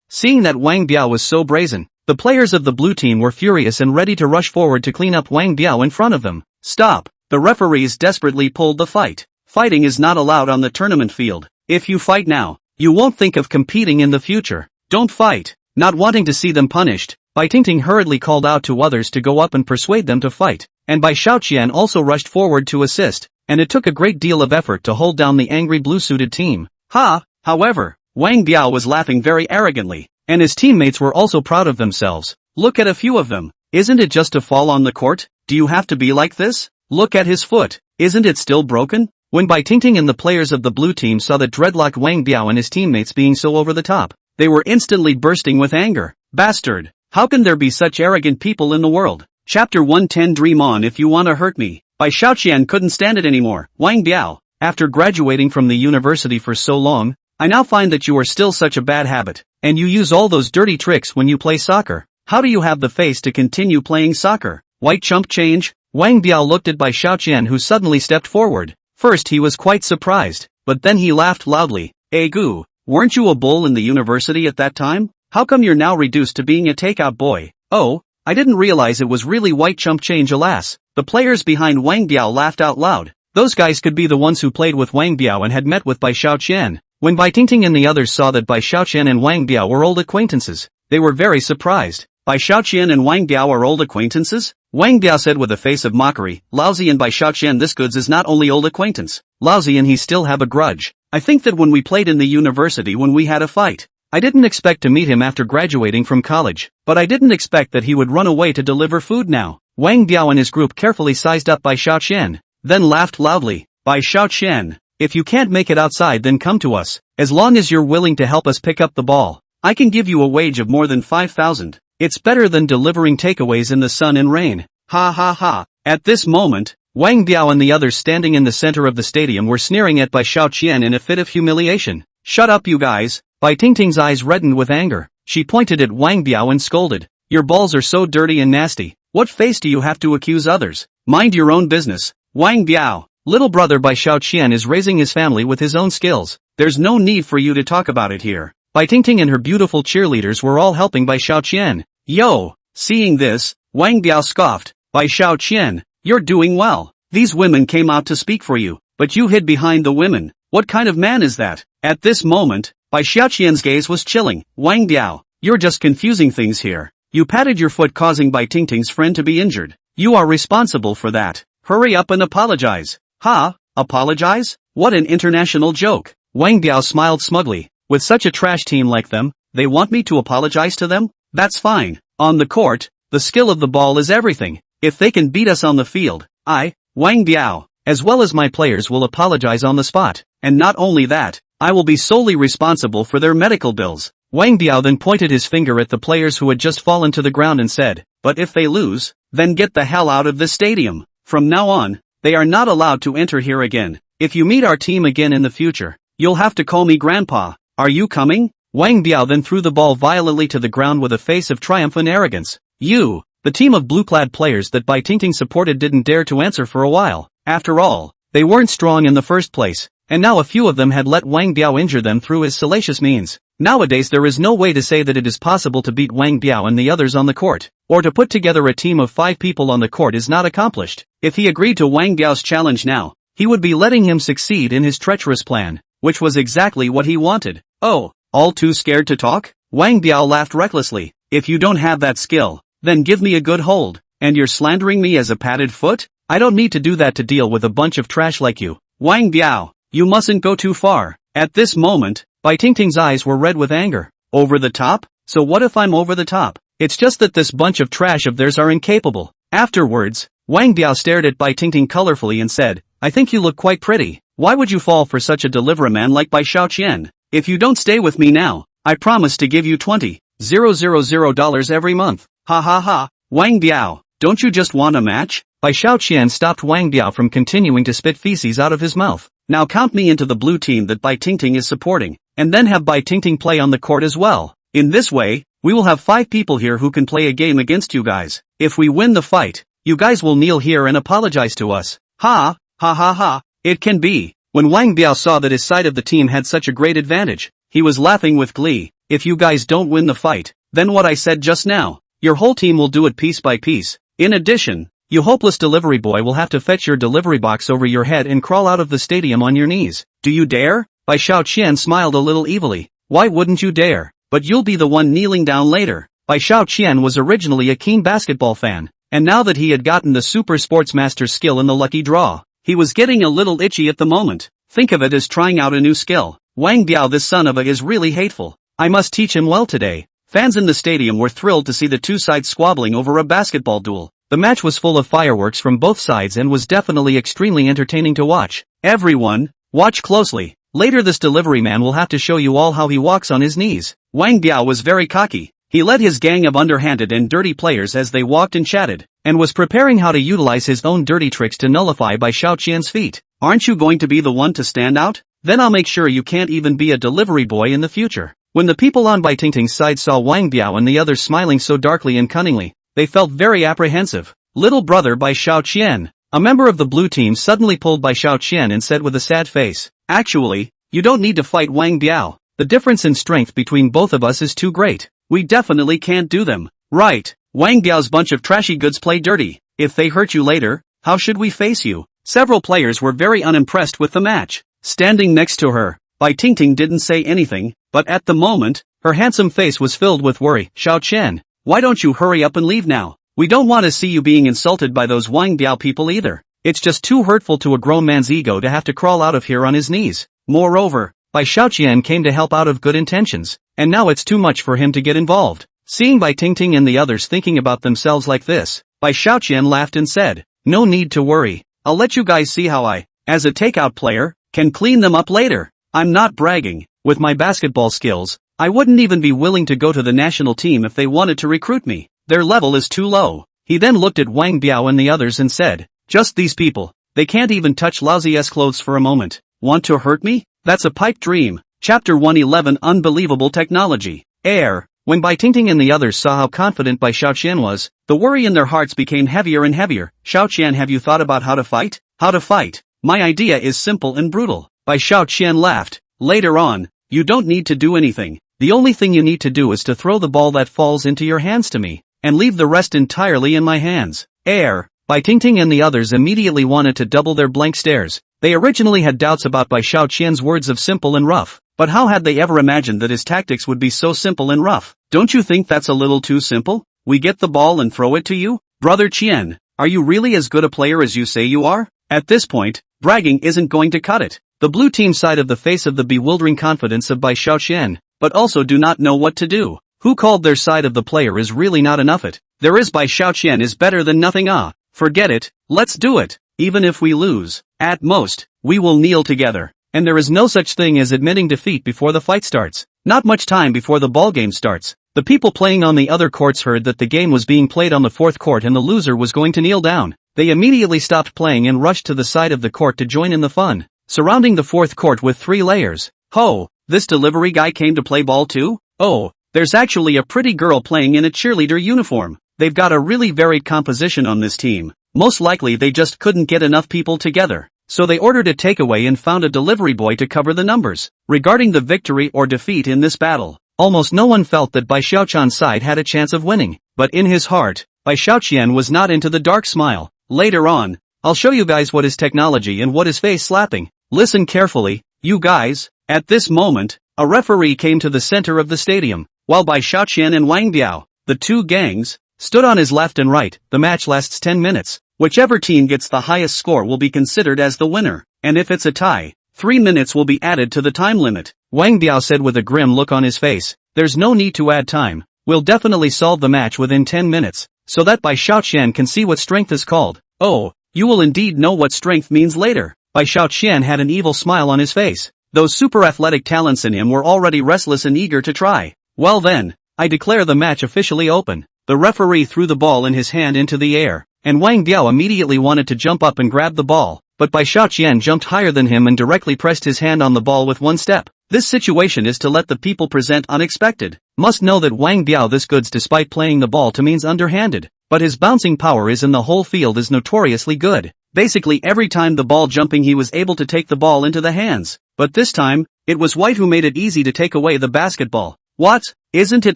Seeing that Wang Biao was so brazen, the players of the blue team were furious and ready to rush forward to clean up Wang Biao in front of them. Stop! The referees desperately pulled the fight. Fighting is not allowed on the tournament field. If you fight now, you won't think of competing in the future. Don't fight. Not wanting to see them punished, Bai Tingting hurriedly called out to others to go up and persuade them to fight, and Bai Xiaoqian also rushed forward to assist, and it took a great deal of effort to hold down the angry blue-suited team. However, Wang Biao was laughing very arrogantly, and his teammates were also proud of themselves. Look at a few of them. Isn't it just a fall on the court? Do you have to be like this? Look at his foot. Isn't it still broken? When Bai Tingting and the players of the blue team saw that dreadlocked Wang Biao and his teammates being so over the top, they were instantly bursting with anger. Bastard! How can there be such arrogant people in the world? Chapter 110 Dream on if you wanna hurt me. Bai Xiaoqian couldn't stand it anymore. Wang Biao, after graduating from the university for so long, I now find that you are still such a bad habit, and you use all those dirty tricks when you play soccer. How do you have the face to continue playing soccer? White chump change? Wang Biao looked at Bai Xiaoqian, who suddenly stepped forward. First he was quite surprised, but then he laughed loudly. Gu, weren't you a bull in the university at that time? How come you're now reduced to being a takeout boy? Oh, I didn't realize it was really white chump change. Alas, the players behind Wang Biao laughed out loud. Those guys could be the ones who played with Wang Biao and had met with Bai Xiaoqian. When Bai Tingting and the others saw that Bai Xiaoqian and Wang Biao were old acquaintances, they were very surprised. Bai Xiaoqian and Wang Biao are old acquaintances? Wang Biao said with a face of mockery. Lousy and Bai Xiaoqian, this goods is not only old acquaintance. Lousy and he still have a grudge. I think that when we played in the university when we had a fight, I didn't expect to meet him after graduating from college, but I didn't expect that he would run away to deliver food now. Wang Biao and his group carefully sized up Bai Xiaoqian, then laughed loudly. Bai Xiaoqian, if you can't make it outside then come to us. As long as you're willing to help us pick up the ball, I can give you a wage of more than 5,000. It's better than delivering takeaways in the sun and rain. Ha ha ha. At this moment, Wang Biao and the others standing in the center of the stadium were sneering at Bai Xiaoqian in a fit of humiliation. Shut up you guys. Bai Tingting's eyes reddened with anger. She pointed at Wang Biao and scolded. Your balls are so dirty and nasty. What face do you have to accuse others? Mind your own business. Wang Biao, little brother Bai Xiaoqian is raising his family with his own skills. There's no need for you to talk about it here. Bai Tingting and her beautiful cheerleaders were all helping Bai Xiaoqian. Yo! Seeing this, Wang Biao scoffed. Bai Xiaoqian, you're doing well. These women came out to speak for you, but you hid behind the women. What kind of man is that? At this moment, Bai Xiaoqian's gaze was chilling. Wang Biao, you're just confusing things here. You patted your foot causing Bai Tingting's friend to be injured. You are responsible for that. Hurry up and apologize. Ha? Apologize? What an international joke. Wang Biao smiled smugly. With such a trash team like them, they want me to apologize to them? That's fine. On the court, the skill of the ball is everything. If they can beat us on the field, I, Wang Biao, as well as my players will apologize on the spot. And not only that, I will be solely responsible for their medical bills. Wang Biao then pointed his finger at the players who had just fallen to the ground and said, but if they lose, then get the hell out of this stadium. From now on, they are not allowed to enter here again. If you meet our team again in the future, you'll have to call me Grandpa. Are you coming? Wang Biao then threw the ball violently to the ground with a face of triumph and arrogance. You, the team of blue-clad players that Bai Tingting supported didn't dare to answer for a while. After all, they weren't strong in the first place, and now a few of them had let Wang Biao injure them through his salacious means. Nowadays there is no way to say that it is possible to beat Wang Biao and the others on the court, or to put together a team of 5 people on the court is not accomplished. If he agreed to Wang Biao's challenge now, he would be letting him succeed in his treacherous plan, which was exactly what he wanted. Oh, all too scared to talk? Wang Biao laughed recklessly. If you don't have that skill, then give me a good hold. And you're slandering me as a padded foot? I don't need to do that to deal with a bunch of trash like you. Wang Biao, you mustn't go too far. At this moment, Bai Tingting's eyes were red with anger. Over the top? So what if I'm over the top? It's just that this bunch of trash of theirs are incapable. Afterwards, Wang Biao stared at Bai Tingting colorfully and said, I think you look quite pretty. Why would you fall for such a deliveryman like Bai Xiaoqian? If you don't stay with me now, I promise to give you $20,000 every month. Ha ha ha. Wang Biao, don't you just want a match? Bai Xiaoqian stopped Wang Biao from continuing to spit feces out of his mouth. Now count me into the blue team that Bai Tingting is supporting, and then have Bai Tingting play on the court as well. In this way, we will have 5 people here who can play a game against you guys. If we win the fight, you guys will kneel here and apologize to us. Ha, ha ha ha. It can be. When Wang Biao saw that his side of the team had such a great advantage, he was laughing with glee. If you guys don't win the fight, then what I said just now, your whole team will do it piece by piece. In addition, you hopeless delivery boy will have to fetch your delivery box over your head and crawl out of the stadium on your knees. Do you dare? Bai Xiaoqian smiled a little evilly. Why wouldn't you dare? But you'll be the one kneeling down later. Bai Xiaoqian was originally a keen basketball fan, and now that he had gotten the super sportsmaster skill in the lucky draw, he was getting a little itchy at the moment. Think of it as trying out a new skill. Wang Biao, this son of a is really hateful. I must teach him well today. Fans in the stadium were thrilled to see the two sides squabbling over a basketball duel. The match was full of fireworks from both sides and was definitely extremely entertaining to watch. Everyone, watch closely. Later this delivery man will have to show you all how he walks on his knees. Wang Biao was very cocky. He led his gang of underhanded and dirty players as they walked and chatted, and was preparing how to utilize his own dirty tricks to nullify Bai Xiaoqian's feat. Aren't you going to be the one to stand out? Then I'll make sure you can't even be a delivery boy in the future. When the people on Bai Tingting's side saw Wang Biao and the others smiling so darkly and cunningly, they felt very apprehensive. Little brother Bai Xiaoqian. A member of the blue team suddenly pulled Bai Xiaoqian and said with a sad face, "Actually, you don't need to fight Wang Biao. The difference in strength between both of us is too great. We definitely can't do them." "Right, Wang Biao's bunch of trashy goods play dirty. If they hurt you later, how should we face you?" Several players were very unimpressed with the match. Standing next to her, Bai Tingting didn't say anything, but at the moment, her handsome face was filled with worry. "Xiaoqian, why don't you hurry up and leave now? We don't want to see you being insulted by those Wang Biao people either. It's just too hurtful to a grown man's ego to have to crawl out of here on his knees." Moreover, Bai Xiaoqian came to help out of good intentions, and now it's too much for him to get involved. Seeing Bai Tingting and the others thinking about themselves like this, Bai Xiaoqian laughed and said, "No need to worry. I'll let you guys see how I, as a takeout player, can clean them up later. I'm not bragging. With my basketball skills, I wouldn't even be willing to go to the national team if they wanted to recruit me. Their level is too low." He then looked at Wang Biao and the others and said, "Just these people. They can't even touch Laozi's clothes for a moment. Want to hurt me? That's a pipe dream." Chapter 111 Unbelievable Technology. Air. When Bai Tingting and the others saw how confident Bai Xiaoqian was, the worry in their hearts became heavier and heavier. "Xiaoqian, have you thought about how to fight?" "How to fight? My idea is simple and brutal." Bai Xiaoqian laughed. "Later on, you don't need to do anything. The only thing you need to do is to throw the ball that falls into your hands to me, and leave the rest entirely in my hands." Air. Bai Tingting and the others immediately wanted to double their blank stares. They originally had doubts about Bai Xiaoqian's words of simple and rough, but how had they ever imagined that his tactics would be so simple and rough? "Don't you think that's a little too simple? We get the ball and throw it to you? Brother Qian, are you really as good a player as you say you are?" At this point, bragging isn't going to cut it. The blue team side of the face of the bewildering confidence of Bai Xiaoqian, but also do not know what to do. Who called their side of the player is really not enough. It. There is Bai Xiaoqian is better than nothing. Forget it, let's do it. Even if we lose, at most, we will kneel together. And there is no such thing as admitting defeat before the fight starts. Not much time before the ballgame starts, the people playing on the other courts heard that the game was being played on the fourth court and the loser was going to kneel down. They immediately stopped playing and rushed to the side of the court to join in the fun. Surrounding the fourth court with 3 layers. "Ho, this delivery guy came to play ball too? Oh, there's actually a pretty girl playing in a cheerleader uniform. They've got a really varied composition on this team. Most likely they just couldn't get enough people together. So they ordered a takeaway and found a delivery boy to cover the numbers." Regarding the victory or defeat in this battle, almost no one felt that Bai Xiaoqian's side had a chance of winning. But in his heart, Bai Xiaoqian was not into the dark smile. "Later on, I'll show you guys what is technology and what is face slapping. Listen carefully, you guys." At this moment, a referee came to the center of the stadium, while Bai Xiaoqian and Wang Biao, the two gangs, stood on his left and right. The match lasts 10 minutes. Whichever team gets the highest score will be considered as the winner, and if it's a tie, 3 minutes will be added to the time limit. Wang Biao said with a grim look on his face, "There's no need to add time. We'll definitely solve the match within 10 minutes, so that Bai Xiaoqian can see what strength is called." "Oh, you will indeed know what strength means later." Bai Xiaoqian had an evil smile on his face. Those super athletic talents in him were already restless and eager to try. "Well then, I declare the match officially open." The referee threw the ball in his hand into the air, and Wang Biao immediately wanted to jump up and grab the ball, but Bai Xiaoqian jumped higher than him and directly pressed his hand on the ball with one step. This situation is to let the people present unexpected. Must know that Wang Biao this goods despite playing the ball to means underhanded, but his bouncing power is in the whole field is notoriously good. Basically every time the ball jumping he was able to take the ball into the hands, but this time, it was White who made it easy to take away the basketball. "What? Isn't it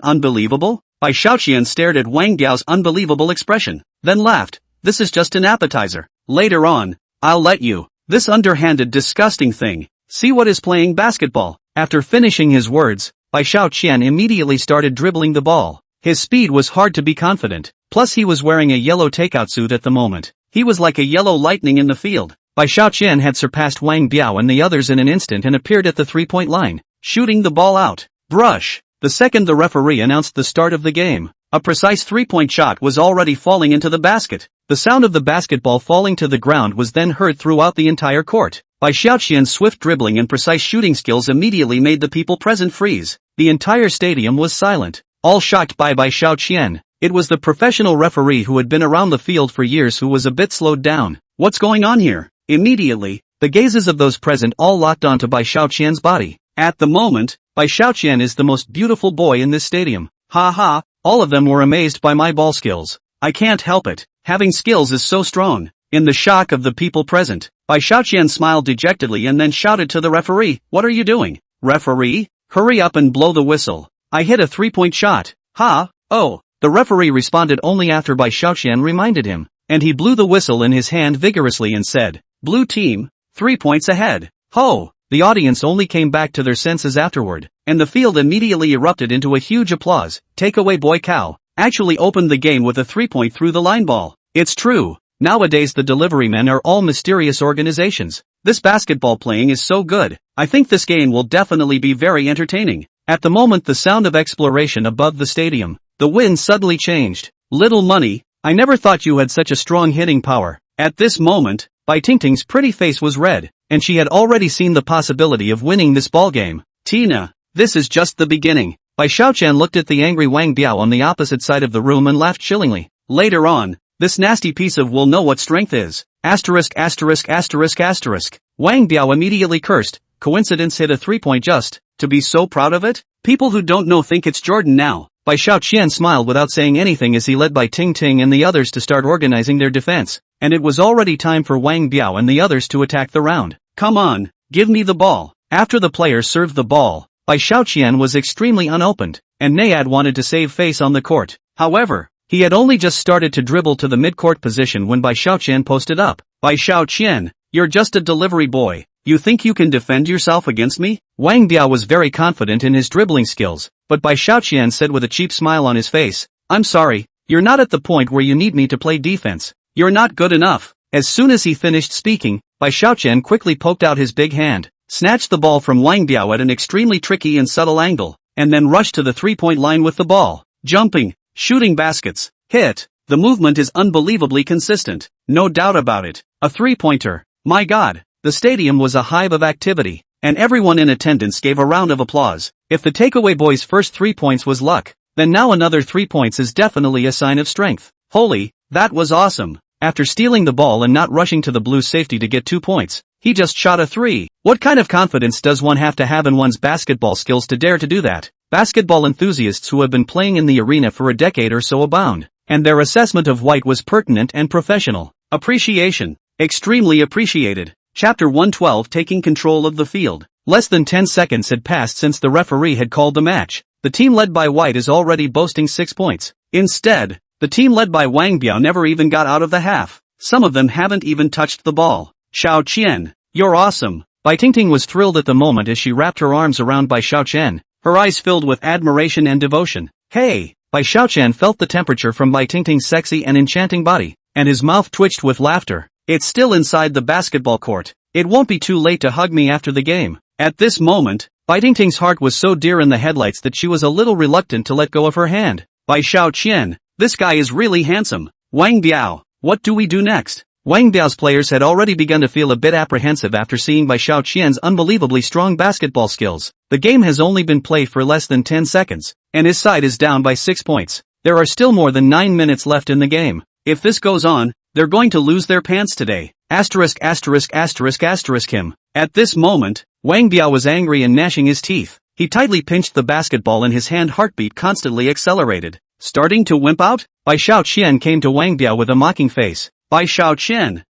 unbelievable?" Bai Xiaoqian stared at Wang Biao's unbelievable expression, then laughed. "This is just an appetizer. Later on, I'll let you, this underhanded disgusting thing, see what is playing basketball." After finishing his words, Bai Xiaoqian immediately started dribbling the ball. His speed was hard to be confident, plus he was wearing a yellow takeout suit at the moment. He was like a yellow lightning in the field. Bai Xiaoqian had surpassed Wang Biao and the others in an instant and appeared at the three-point line, shooting the ball out. Brush. The second the referee announced the start of the game, a precise three-point shot was already falling into the basket. The sound of the basketball falling to the ground was then heard throughout the entire court. Bai Xiaoqian's swift dribbling and precise shooting skills immediately made the people present freeze. The entire stadium was silent, all shocked by Bai Xiaoqian. It was the professional referee who had been around the field for years who was a bit slowed down. What's going on here? Immediately, the gazes of those present all locked onto Bai Xiaoqian's body. At the moment, Bai Xiaoqian is the most beautiful boy in this stadium. Ha ha, all of them were amazed by my ball skills. I can't help it, having skills is so strong. In the shock of the people present, Bai Xiaoqian smiled dejectedly and then shouted to the referee, "What are you doing? Referee? Hurry up and blow the whistle. I hit a three-point shot." Ha, oh. The referee responded only after Bai Xiaoqian reminded him, and he blew the whistle in his hand vigorously and said, "Blue team, 3 points ahead." Ho! The audience only came back to their senses afterward, and the field immediately erupted into a huge applause. Takeaway boy Cao actually opened the game with a 3-point through the line ball. It's true, nowadays the delivery men are all mysterious organizations. This basketball playing is so good, I think this game will definitely be very entertaining. At the moment the sound of exploration above the stadium, the wind suddenly changed. Little money, I never thought you had such a strong hitting power. At this moment, Bai Tingting's pretty face was red, and she had already seen the possibility of winning this ballgame. Tina, this is just the beginning. Bai Xiaoqian looked at the angry Wang Biao on the opposite side of the room and laughed chillingly. Later on, this nasty piece of will know what strength is. Asterisk asterisk asterisk asterisk. Wang Biao immediately cursed. Coincidence hit a 3-point just to be so proud of it? People who don't know think it's Jordan now. Bai Xiaoqian smiled without saying anything as he led Bai Tingting and the others to start organizing their defense, and it was already time for Wang Biao and the others to attack the round. Come on, give me the ball. After the players served the ball, Bai Xiaoqian was extremely unopened, and Nayad wanted to save face on the court. However, he had only just started to dribble to the mid-court position when Bai Xiaoqian posted up. Bai Xiaoqian, you're just a delivery boy. You think you can defend yourself against me? Wang Biao was very confident in his dribbling skills, but Bai Xiaoqian said with a cheap smile on his face, "I'm sorry, you're not at the point where you need me to play defense. You're not good enough." As soon as he finished speaking, Bai Xiaoqian quickly poked out his big hand, snatched the ball from Wang Biao at an extremely tricky and subtle angle, and then rushed to the three-point line with the ball. Jumping, shooting baskets, hit. The movement is unbelievably consistent, no doubt about it. A three-pointer. My God. The stadium was a hive of activity, and everyone in attendance gave a round of applause. If the takeaway boy's first 3 points was luck, then now another 3 points is definitely a sign of strength. Holy, that was awesome. After stealing the ball and not rushing to the Blues' safety to get 2 points, he just shot a 3. What kind of confidence does one have to have in one's basketball skills to dare to do that? Basketball enthusiasts who have been playing in the arena for a decade or so abound, and their assessment of White was pertinent and professional. Appreciation. Extremely appreciated. Chapter 112 Taking control of the field. Less than 10 seconds had passed since the referee had called the match. The team led by White is already boasting 6 points. Instead, the team led by Wang Biao never even got out of the half. Some of them haven't even touched the ball. Xiaoqian, you're awesome. Bai Tingting was thrilled at the moment as she wrapped her arms around Bai Xiaoqian, her eyes filled with admiration and devotion. Hey! Bai Xiaoqian felt the temperature from Bai Tingting's sexy and enchanting body, and his mouth twitched with laughter. It's still inside the basketball court. It won't be too late to hug me after the game. At this moment, Bai Tingting's heart was so dear in the headlights that she was a little reluctant to let go of her hand. Bai Xiaoqian, this guy is really handsome. Wang Biao, what do we do next? Wang Biao's players had already begun to feel a bit apprehensive after seeing Bai Xiaoqian's unbelievably strong basketball skills. The game has only been played for less than 10 seconds, and his side is down by 6 points. There are still more than 9 minutes left in the game. If this goes on, they're going to lose their pants today. Asterisk asterisk asterisk asterisk him. At this moment, Wang Biao was angry and gnashing his teeth. He tightly pinched the basketball and his hand heartbeat constantly accelerated. Starting to wimp out? Bai Xiaoqian came to Wang Biao with a mocking face. Bai Xiaoqian,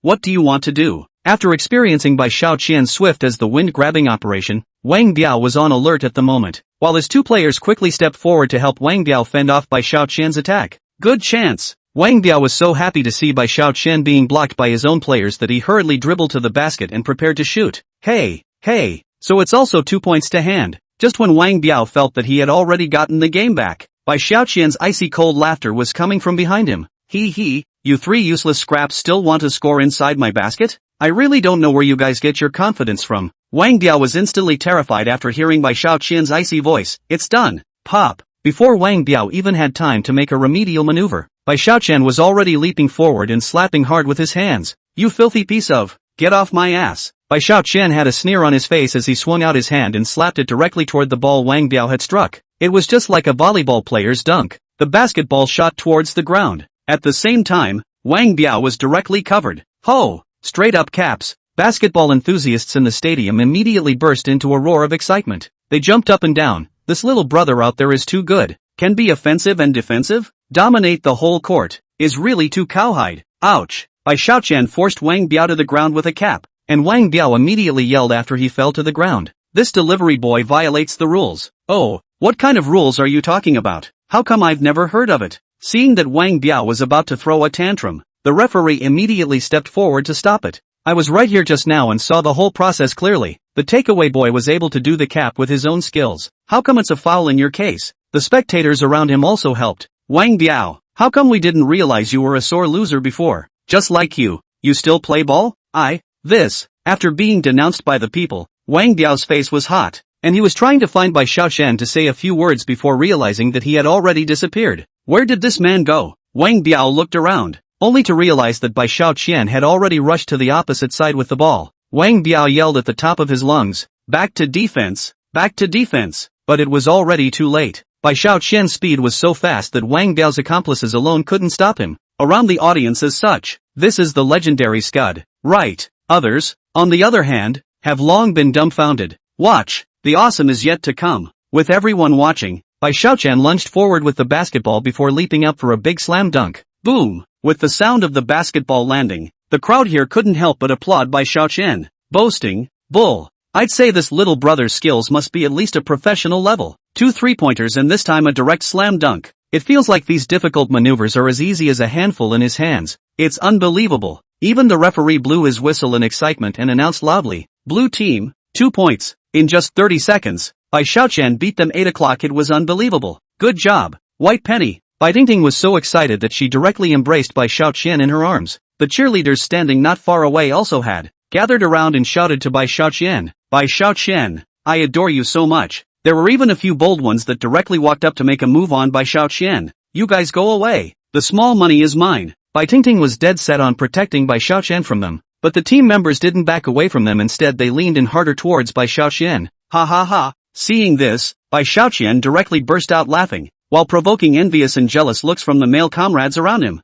what do you want to do? After experiencing Bai Xiaoqian's swift as the wind grabbing operation, Wang Biao was on alert at the moment, while his 2 players quickly stepped forward to help Wang Biao fend off Bai Xiaoqian's attack. Good chance. Wang Biao was so happy to see Bai Xiaoqian being blocked by his own players that he hurriedly dribbled to the basket and prepared to shoot. Hey, so it's also 2 points to hand. Just when Wang Biao felt that he had already gotten the game back, Bai Xiaoqian's icy cold laughter was coming from behind him. You three useless scraps still want to score inside my basket? I really don't know where you guys get your confidence from. Wang Biao was instantly terrified after hearing Bai Xiaoqian's icy voice. It's done. Pop. Before Wang Biao even had time to make a remedial maneuver, Bai Xiaoqian was already leaping forward and slapping hard with his hands. You filthy piece of... Get off my ass. Bai Xiaoqian had a sneer on his face as he swung out his hand and slapped it directly toward the ball Wang Biao had struck. It was just like a volleyball player's dunk. The basketball shot towards the ground. At the same time, Wang Biao was directly covered. Ho! Straight up caps. Basketball enthusiasts in the stadium immediately burst into a roar of excitement. They jumped up and down. This little brother out there is too good. Can be offensive and defensive? Dominate the whole court. Is really too cowhide. Ouch. Bai Xiaoqian forced Wang Biao to the ground with a cap, and Wang Biao immediately yelled after he fell to the ground. This delivery boy violates the rules. Oh, what kind of rules are you talking about? How come I've never heard of it? Seeing that Wang Biao was about to throw a tantrum, the referee immediately stepped forward to stop it. I was right here just now and saw the whole process clearly. The takeaway boy was able to do the cap with his own skills. How come it's a foul in your case? The spectators around him also helped. Wang Biao, how come we didn't realize you were a sore loser before? Just like you still play ball? After being denounced by the people, Wang Biao's face was hot, and he was trying to find Bai Xiaoqian to say a few words before realizing that he had already disappeared. Where did this man go? Wang Biao looked around, only to realize that Bai Xiaoqian had already rushed to the opposite side with the ball. Wang Biao yelled at the top of his lungs, back to defense, but it was already too late. Bai Xiaoqian's speed was so fast that Wang Biao's accomplices alone couldn't stop him. Around the audience as such, this is the legendary Scud, right? Others, on the other hand, have long been dumbfounded. Watch, the awesome is yet to come. With everyone watching, Bai Xiaoqian lunged forward with the basketball before leaping up for a big slam dunk. Boom! With the sound of the basketball landing, the crowd here couldn't help but applaud Bai Xiaoqian. Boasting, bull. I'd say this little brother's skills must be at least a professional level. 2 3-pointers and this time a direct slam dunk. It feels like these difficult maneuvers are as easy as a handful in his hands. It's unbelievable. Even the referee blew his whistle in excitement and announced loudly, Blue team, 2 points. In just 30 seconds, Bai Xiaoqian beat them 8 o'clock. It was unbelievable. Good job, White Penny. Bai Tingting was so excited that she directly embraced Bai Xiaoqian in her arms. The cheerleaders standing not far away also had gathered around and shouted to Bai Xiaoqian, Bai Xiaoqian, I adore you so much. There were even a few bold ones that directly walked up to make a move on Bai Xiaoqian. You guys go away. The small money is mine. Bai Tingting was dead set on protecting Bai Xiaoqian from them, but the team members didn't back away from them. Instead they leaned in harder towards Bai Xiaoqian. Ha ha ha. Seeing this, Bai Xiaoqian directly burst out laughing, while provoking envious and jealous looks from the male comrades around him.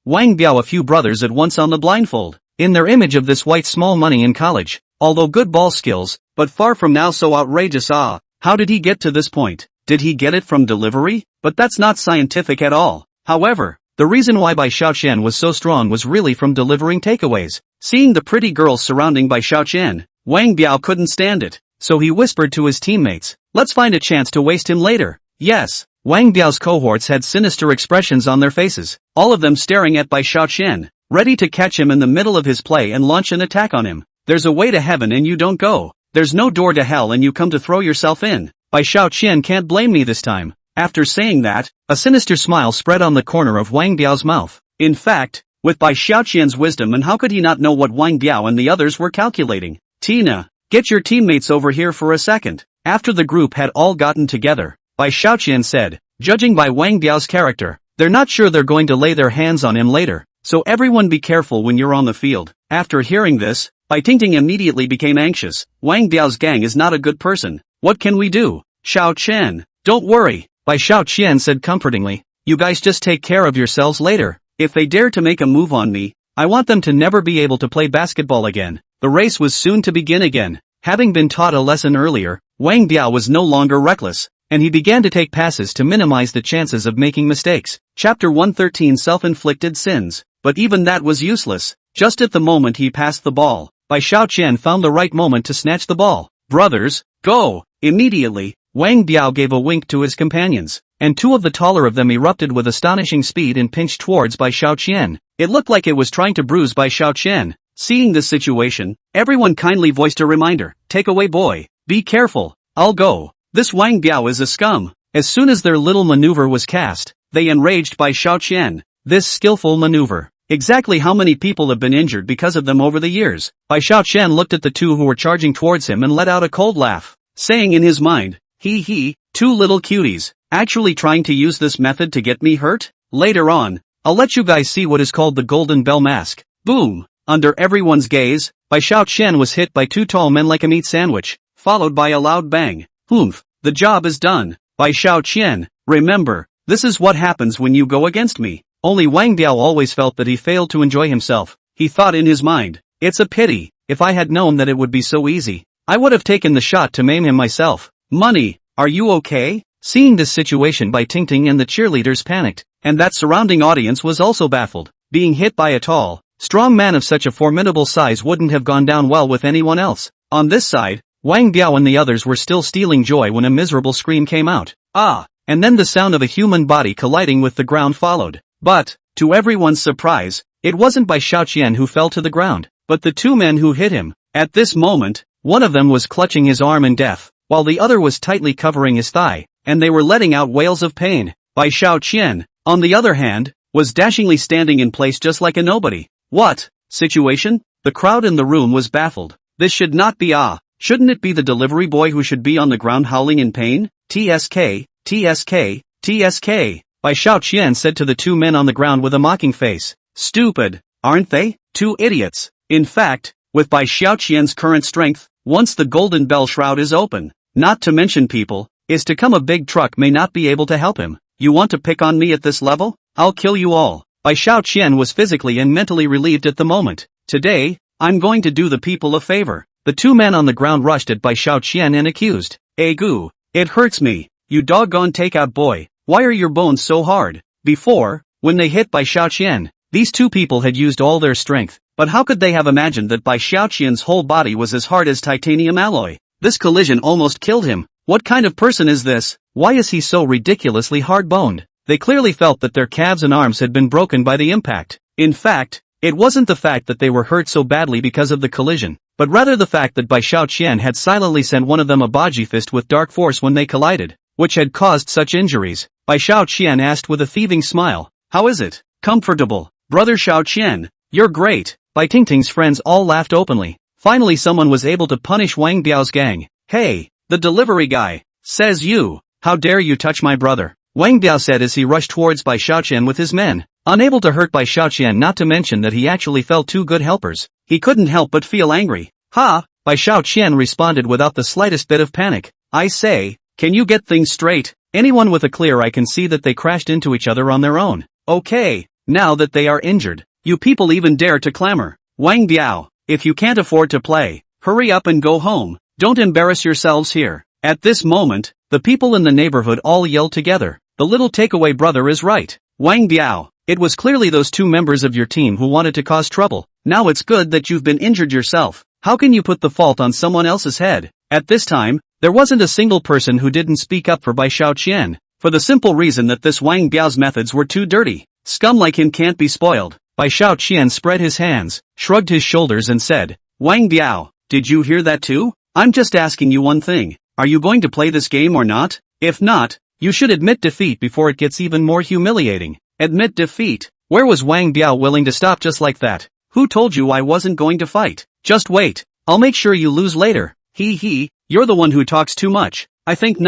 Wang Biao a few brothers at once on the blindfold, in their image of this white small money in college, although good ball skills, but far from now so outrageous. How did he get to this point? Did he get it from delivery? But that's not scientific at all. However, the reason why Bai Xiaoqian was so strong was really from delivering takeaways. Seeing the pretty girls surrounding Bai Xiaoqian, Wang Biao couldn't stand it, so he whispered to his teammates, let's find a chance to waste him later. Yes, Wang Biao's cohorts had sinister expressions on their faces, all of them staring at Bai Xiaoqian, ready to catch him in the middle of his play and launch an attack on him. There's a way to heaven and you don't go. There's no door to hell and you come to throw yourself in. Bai Xiaoqian can't blame me this time. After saying that, a sinister smile spread on the corner of Wang Biao's mouth. In fact, with Bai Xiaoqian's wisdom, and how could he not know what Wang Biao and the others were calculating? Tina, get your teammates over here for a second. After the group had all gotten together, Bai Xiaoqian said, judging by Wang Biao's character, they're not sure they're going to lay their hands on him later, so everyone be careful when you're on the field. After hearing this, Bai Tingting immediately became anxious. Wang Biao's gang is not a good person. What can we do? Xiao Chen, don't worry, Bai Xiaoqian said comfortingly. You guys just take care of yourselves later. If they dare to make a move on me, I want them to never be able to play basketball again. The race was soon to begin again. Having been taught a lesson earlier, Wang Biao was no longer reckless, and he began to take passes to minimize the chances of making mistakes. Chapter 113 Self-inflicted sins. But even that was useless. Just at the moment he passed the ball, Bai Xiaoqian found the right moment to snatch the ball. Brothers, go! Immediately, Wang Biao gave a wink to his companions, and 2 of the taller of them erupted with astonishing speed and pinched towards Bai Xiaoqian. It looked like it was trying to bruise Bai Xiaoqian. Seeing this situation, everyone kindly voiced a reminder, take away boy, be careful, I'll go. This Wang Biao is a scum. As soon as their little maneuver was cast, they enraged Bai Xiaoqian. This skillful maneuver. Exactly how many people have been injured because of them over the years? Bai Xiaoqian looked at the two who were charging towards him and let out a cold laugh, saying in his mind, hee, two little cuties, actually trying to use this method to get me hurt? Later on, I'll let you guys see what is called the Golden Bell Mask. Boom! Under everyone's gaze, Bai Xiaoqian was hit by two tall men like a meat sandwich, followed by a loud bang. Oomph! The job is done. Bai Xiaoqian, remember, this is what happens when you go against me. Only Wang Biao always felt that he failed to enjoy himself. He thought in his mind, it's a pity, if I had known that it would be so easy, I would have taken the shot to maim him myself. Money, are you okay? Seeing this situation, Bai Tingting and the cheerleaders panicked, and that surrounding audience was also baffled. Being hit by a tall, strong man of such a formidable size wouldn't have gone down well with anyone else. On this side, Wang Biao and the others were still stealing joy when a miserable scream came out. Ah! And then the sound of a human body colliding with the ground followed. But, to everyone's surprise, it wasn't Bai Xiaoqian who fell to the ground, but the two men who hit him. At this moment, one of them was clutching his arm in death, while the other was tightly covering his thigh, and they were letting out wails of pain. Bai Xiaoqian, on the other hand, was dashingly standing in place just like a nobody. What situation? The crowd in the room was baffled. This should not be shouldn't it be the delivery boy who should be on the ground howling in pain? TSK, TSK, TSK. Bai Xiaoqian said to the two men on the ground with a mocking face. Stupid, aren't they? Two idiots. In fact, with Bai Xiaoqian's current strength, once the golden bell shroud is open, not to mention people, is to come a big truck may not be able to help him. You want to pick on me at this level? I'll kill you all. Bai Xiaoqian was physically and mentally relieved at the moment. Today, I'm going to do the people a favor. The two men on the ground rushed at Bai Xiaoqian and accused. Egu, it hurts me, you doggone takeout boy. Why are your bones so hard? Before, when they hit Bai Xiaoqian, these two people had used all their strength, but how could they have imagined that Bai Xiaoqian's whole body was as hard as titanium alloy? This collision almost killed him. What kind of person is this? Why is he so ridiculously hard-boned? They clearly felt that their calves and arms had been broken by the impact. In fact, it wasn't the fact that they were hurt so badly because of the collision, but rather the fact that Bai Xiaoqian had silently sent one of them a baji fist with dark force when they collided, which had caused such injuries. Bai Xiaoqian asked with a thieving smile, how is it? Comfortable. Brother Xiaoqian, you're great. Bai Tingting's friends all laughed openly. Finally someone was able to punish Wang Biao's gang. Hey, the delivery guy, says you, how dare you touch my brother? Wang Biao said as he rushed towards Bai Xiaoqian with his men. Unable to hurt Bai Xiaoqian, not to mention that he actually felt two good helpers, he couldn't help but feel angry. Ha! Bai Xiaoqian responded without the slightest bit of panic. I say, can you get things straight? Anyone with a clear eye can see that they crashed into each other on their own. Okay, now that they are injured, you people even dare to clamor. Wang Biao, if you can't afford to play, hurry up and go home. Don't embarrass yourselves here. At this moment, the people in the neighborhood all yelled together. The little takeaway brother is right. Wang Biao, it was clearly those two members of your team who wanted to cause trouble. Now it's good that you've been injured yourself. How can you put the fault on someone else's head? At this time, there wasn't a single person who didn't speak up for Bai Xiaoqian, for the simple reason that this Wang Biao's methods were too dirty. Scum like him can't be spoiled. Bai Xiaoqian spread his hands, shrugged his shoulders and said, Wang Biao, did you hear that too? I'm just asking you one thing. Are you going to play this game or not? If not, you should admit defeat before it gets even more humiliating. Admit defeat? Where was Wang Biao willing to stop just like that? Who told you I wasn't going to fight? Just wait. I'll make sure you lose later. Hee, you're the one who talks too much. I think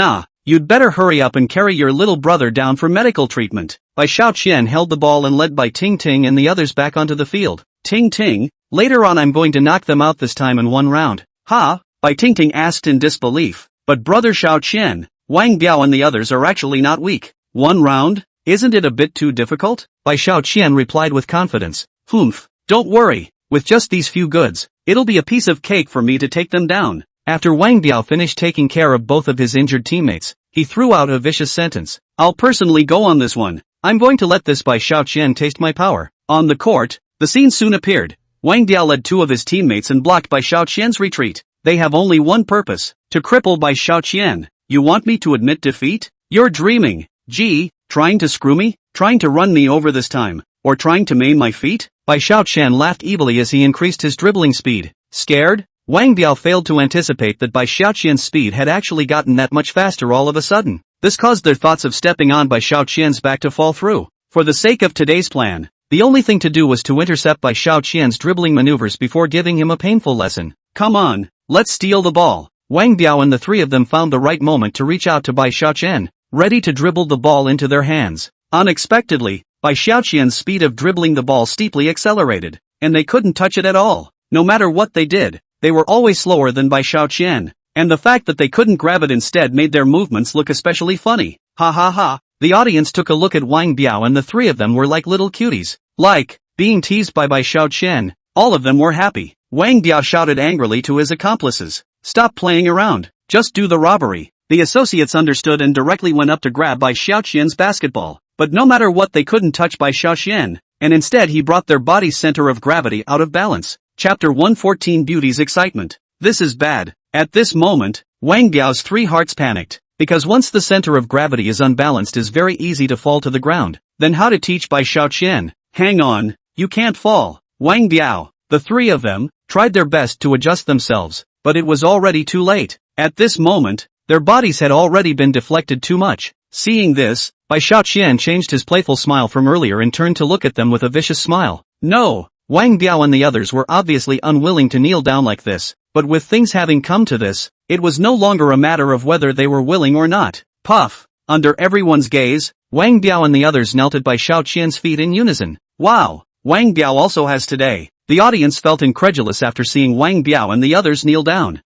you'd better hurry up and carry your little brother down for medical treatment. Bai Xiaoqian held the ball and led Bai Tingting and the others back onto the field. Ting, later on I'm going to knock them out this time in one round. Ha? Bai Tingting asked in disbelief. But brother Xiaoqian, Wang Biao and the others are actually not weak. 1 round? Isn't it a bit too difficult? Bai Xiaoqian replied with confidence. Humph, don't worry, with just these few goods, it'll be a piece of cake for me to take them down. After Wang Biao finished taking care of both of his injured teammates, he threw out a vicious sentence. I'll personally go on this one. I'm going to let this Bai Xiaoqian taste my power. On the court, the scene soon appeared. Wang Biao led 2 of his teammates and blocked Bai Xiaoqian's retreat. They have only one purpose, to cripple Bai Xiaoqian. You want me to admit defeat? You're dreaming. Gee, trying to screw me? Trying to run me over this time? Or trying to maim my feet? Bai Xiaoqian laughed evilly as he increased his dribbling speed. Scared? Wang Biao failed to anticipate that Bai Xiaoqian's speed had actually gotten that much faster all of a sudden. This caused their thoughts of stepping on Bai Xiaoqian's back to fall through. For the sake of today's plan, the only thing to do was to intercept Bai Xiaoqian's dribbling maneuvers before giving him a painful lesson. Come on, let's steal the ball. Wang Biao and the three of them found the right moment to reach out to Bai Xiaoqian, ready to dribble the ball into their hands. Unexpectedly, Bai Xiaoqian's speed of dribbling the ball steeply accelerated, and they couldn't touch it at all. No matter what they did, they were always slower than Bai Xiaoqian, and the fact that they couldn't grab it instead made their movements look especially funny. Ha ha ha. The audience took a look at Wang Biao and the three of them were like little cuties. Like being teased by Bai Xiaoqian. All of them were happy. Wang Biao shouted angrily to his accomplices. Stop playing around. Just do the robbery. The associates understood and directly went up to grab Bai Xiaoqian's basketball. But no matter what they couldn't touch Bai Xiaoqian, and instead he brought their body's center of gravity out of balance. Chapter 114 Beauty's Excitement. This is bad. At this moment, Wang Biao's three hearts panicked. Because once the center of gravity is unbalanced it's very easy to fall to the ground. Then how to teach Bai Xiaoqian? Hang on, you can't fall. Wang Biao, the three of them, tried their best to adjust themselves, but it was already too late. At this moment, their bodies had already been deflected too much. Seeing this, Bai Xiaoqian changed his playful smile from earlier and turned to look at them with a vicious smile. No! Wang Biao and the others were obviously unwilling to kneel down like this, but with things having come to this, it was no longer a matter of whether they were willing or not. Puff! Under everyone's gaze, Wang Biao and the others knelt at Bai Xiaoqian's feet in unison. Wow! Wang Biao also has today. The audience felt incredulous after seeing Wang Biao and the others kneel down.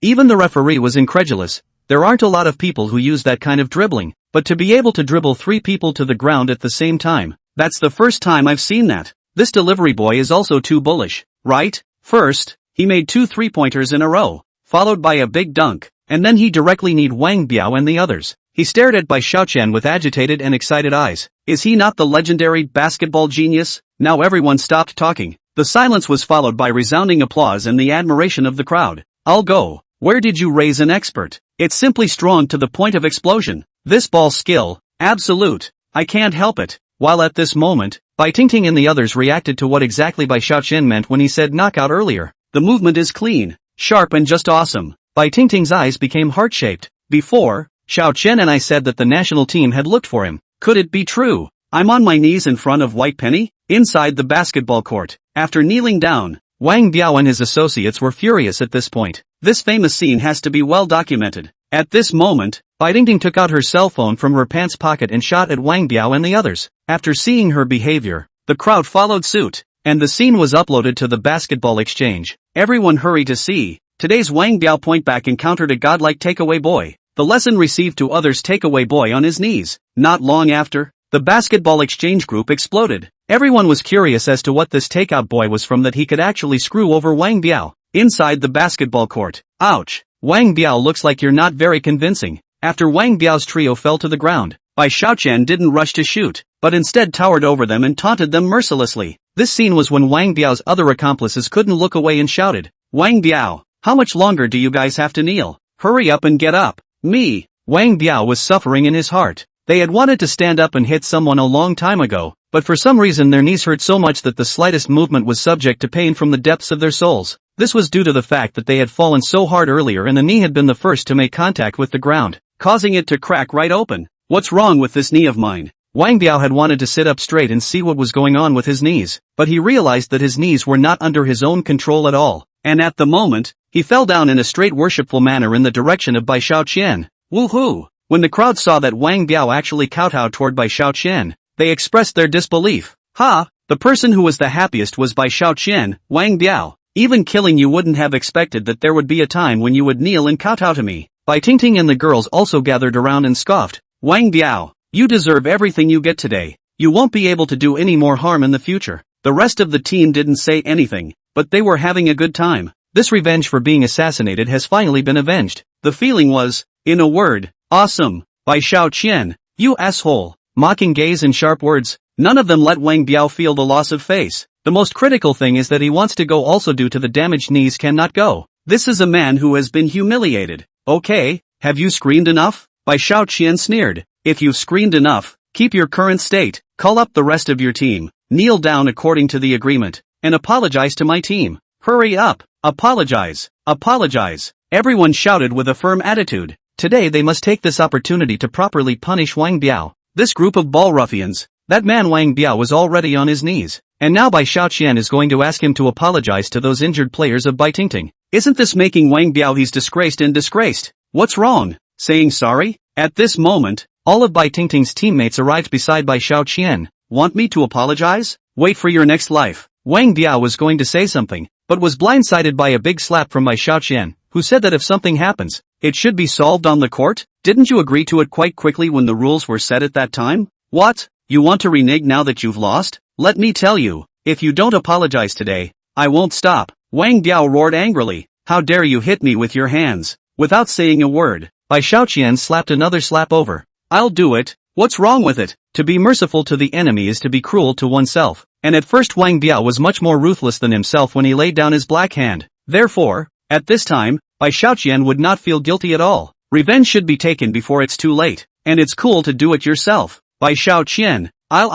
Even the referee was incredulous. There aren't a lot of people who use that kind of dribbling, but to be able to dribble three people to the ground at the same time, that's the first time I've seen that. This delivery boy is also too bullish, right? First, he made 2 3-pointers in a row, followed by a big dunk, and then he directly kneed Wang Biao and the others. He stared at Bai Xiaoqian with agitated and excited eyes. Is he not the legendary basketball genius? Now everyone stopped talking. The silence was followed by resounding applause and the admiration of the crowd. I'll go. Where did you raise an expert? It's simply strong to the point of explosion. This ball skill, absolute. I can't help it. While at this moment, Bai Tingting and the others reacted to what exactly Bai Xiaoqian meant when he said knockout earlier. The movement is clean, sharp and just awesome. Bai Tingting's eyes became heart-shaped. Before, Xiaoqian and I said that the national team had looked for him. Could it be true? I'm on my knees in front of White Penny, inside the basketball court. After kneeling down, Wang Biao and his associates were furious at this point. This famous scene has to be well documented. At this moment, Bai Tingting took out her cell phone from her pants pocket and shot at Wang Biao and the others. After seeing her behavior, the crowd followed suit, and the scene was uploaded to the basketball exchange. Everyone hurried to see. Today's Wang Biao point-back encountered a godlike takeaway boy. The lesson received to others takeaway boy on his knees. Not long after, the basketball exchange group exploded. Everyone was curious as to what this takeout boy was from that he could actually screw over Wang Biao. Inside the basketball court. Ouch! Wang Biao looks like you're not very convincing. After Wang Biao's trio fell to the ground, Bai Xiaoqian didn't rush to shoot, but instead towered over them and taunted them mercilessly. This scene was when Wang Biao's other accomplices couldn't look away and shouted, Wang Biao, how much longer do you guys have to kneel? Hurry up and get up. Me. Wang Biao was suffering in his heart. They had wanted to stand up and hit someone a long time ago, but for some reason their knees hurt so much that the slightest movement was subject to pain from the depths of their souls. This was due to the fact that they had fallen so hard earlier and the knee had been the first to make contact with the ground, causing it to crack right open. What's wrong with this knee of mine? Wang Biao had wanted to sit up straight and see what was going on with his knees, but he realized that his knees were not under his own control at all, and at the moment, he fell down in a straight worshipful manner in the direction of Bai Xiaoqian. Woohoo! When the crowd saw that Wang Biao actually kowtowed toward Bai Xiaoqian, they expressed their disbelief. Ha! The person who was the happiest was Bai Xiaoqian. Wang Biao, even killing you wouldn't have expected that there would be a time when you would kneel and kowtow to me. Bai Tingting and the girls also gathered around and scoffed. Wang Biao, you deserve everything you get today. You won't be able to do any more harm in the future. The rest of the team didn't say anything, but they were having a good time. This revenge for being assassinated has finally been avenged. The feeling was, in a word, awesome. Bai Xiaoqian, you asshole. Mocking gaze and sharp words, none of them let Wang Biao feel the loss of face. The most critical thing is that he wants to go also due to the damaged knees cannot go. This is a man who has been humiliated. Okay, have you screamed enough? Bai Xiaoqian sneered. If you've screamed enough, keep your current state, call up the rest of your team, kneel down according to the agreement, and apologize to my team. Hurry up, apologize, apologize. Everyone shouted with a firm attitude. Today they must take this opportunity to properly punish Wang Biao. This group of ball ruffians, That man Wang Biao was already on his knees. And now Bai Xiaoqian is going to ask him to apologize to those injured players of Bai Tingting. Isn't this making Wang Biao he's disgraced and disgraced? What's wrong? Saying sorry? At this moment, all of Bai Tingting's teammates arrived beside Bai Xiaoqian. Want me to apologize? Wait for your next life. Wang Biao was going to say something, but was blindsided by a big slap from Bai Xiaoqian, who said that if something happens, it should be solved on the court? Didn't you agree to it quite quickly when the rules were set at that time? What? You want to renege now that you've lost? Let me tell you, if you don't apologize today, I won't stop. Wang Biao roared angrily. How dare you hit me with your hands? Without saying a word, Bai Xiaoqian slapped another slap over. I'll do it. What's wrong with it? To be merciful to the enemy is to be cruel to oneself. And at first Wang Biao was much more ruthless than himself when he laid down his black hand. Therefore, at this time, Bai Xiaoqian would not feel guilty at all. Revenge should be taken before it's too late. And it's cool to do it yourself. Bai Xiaoqian, I'll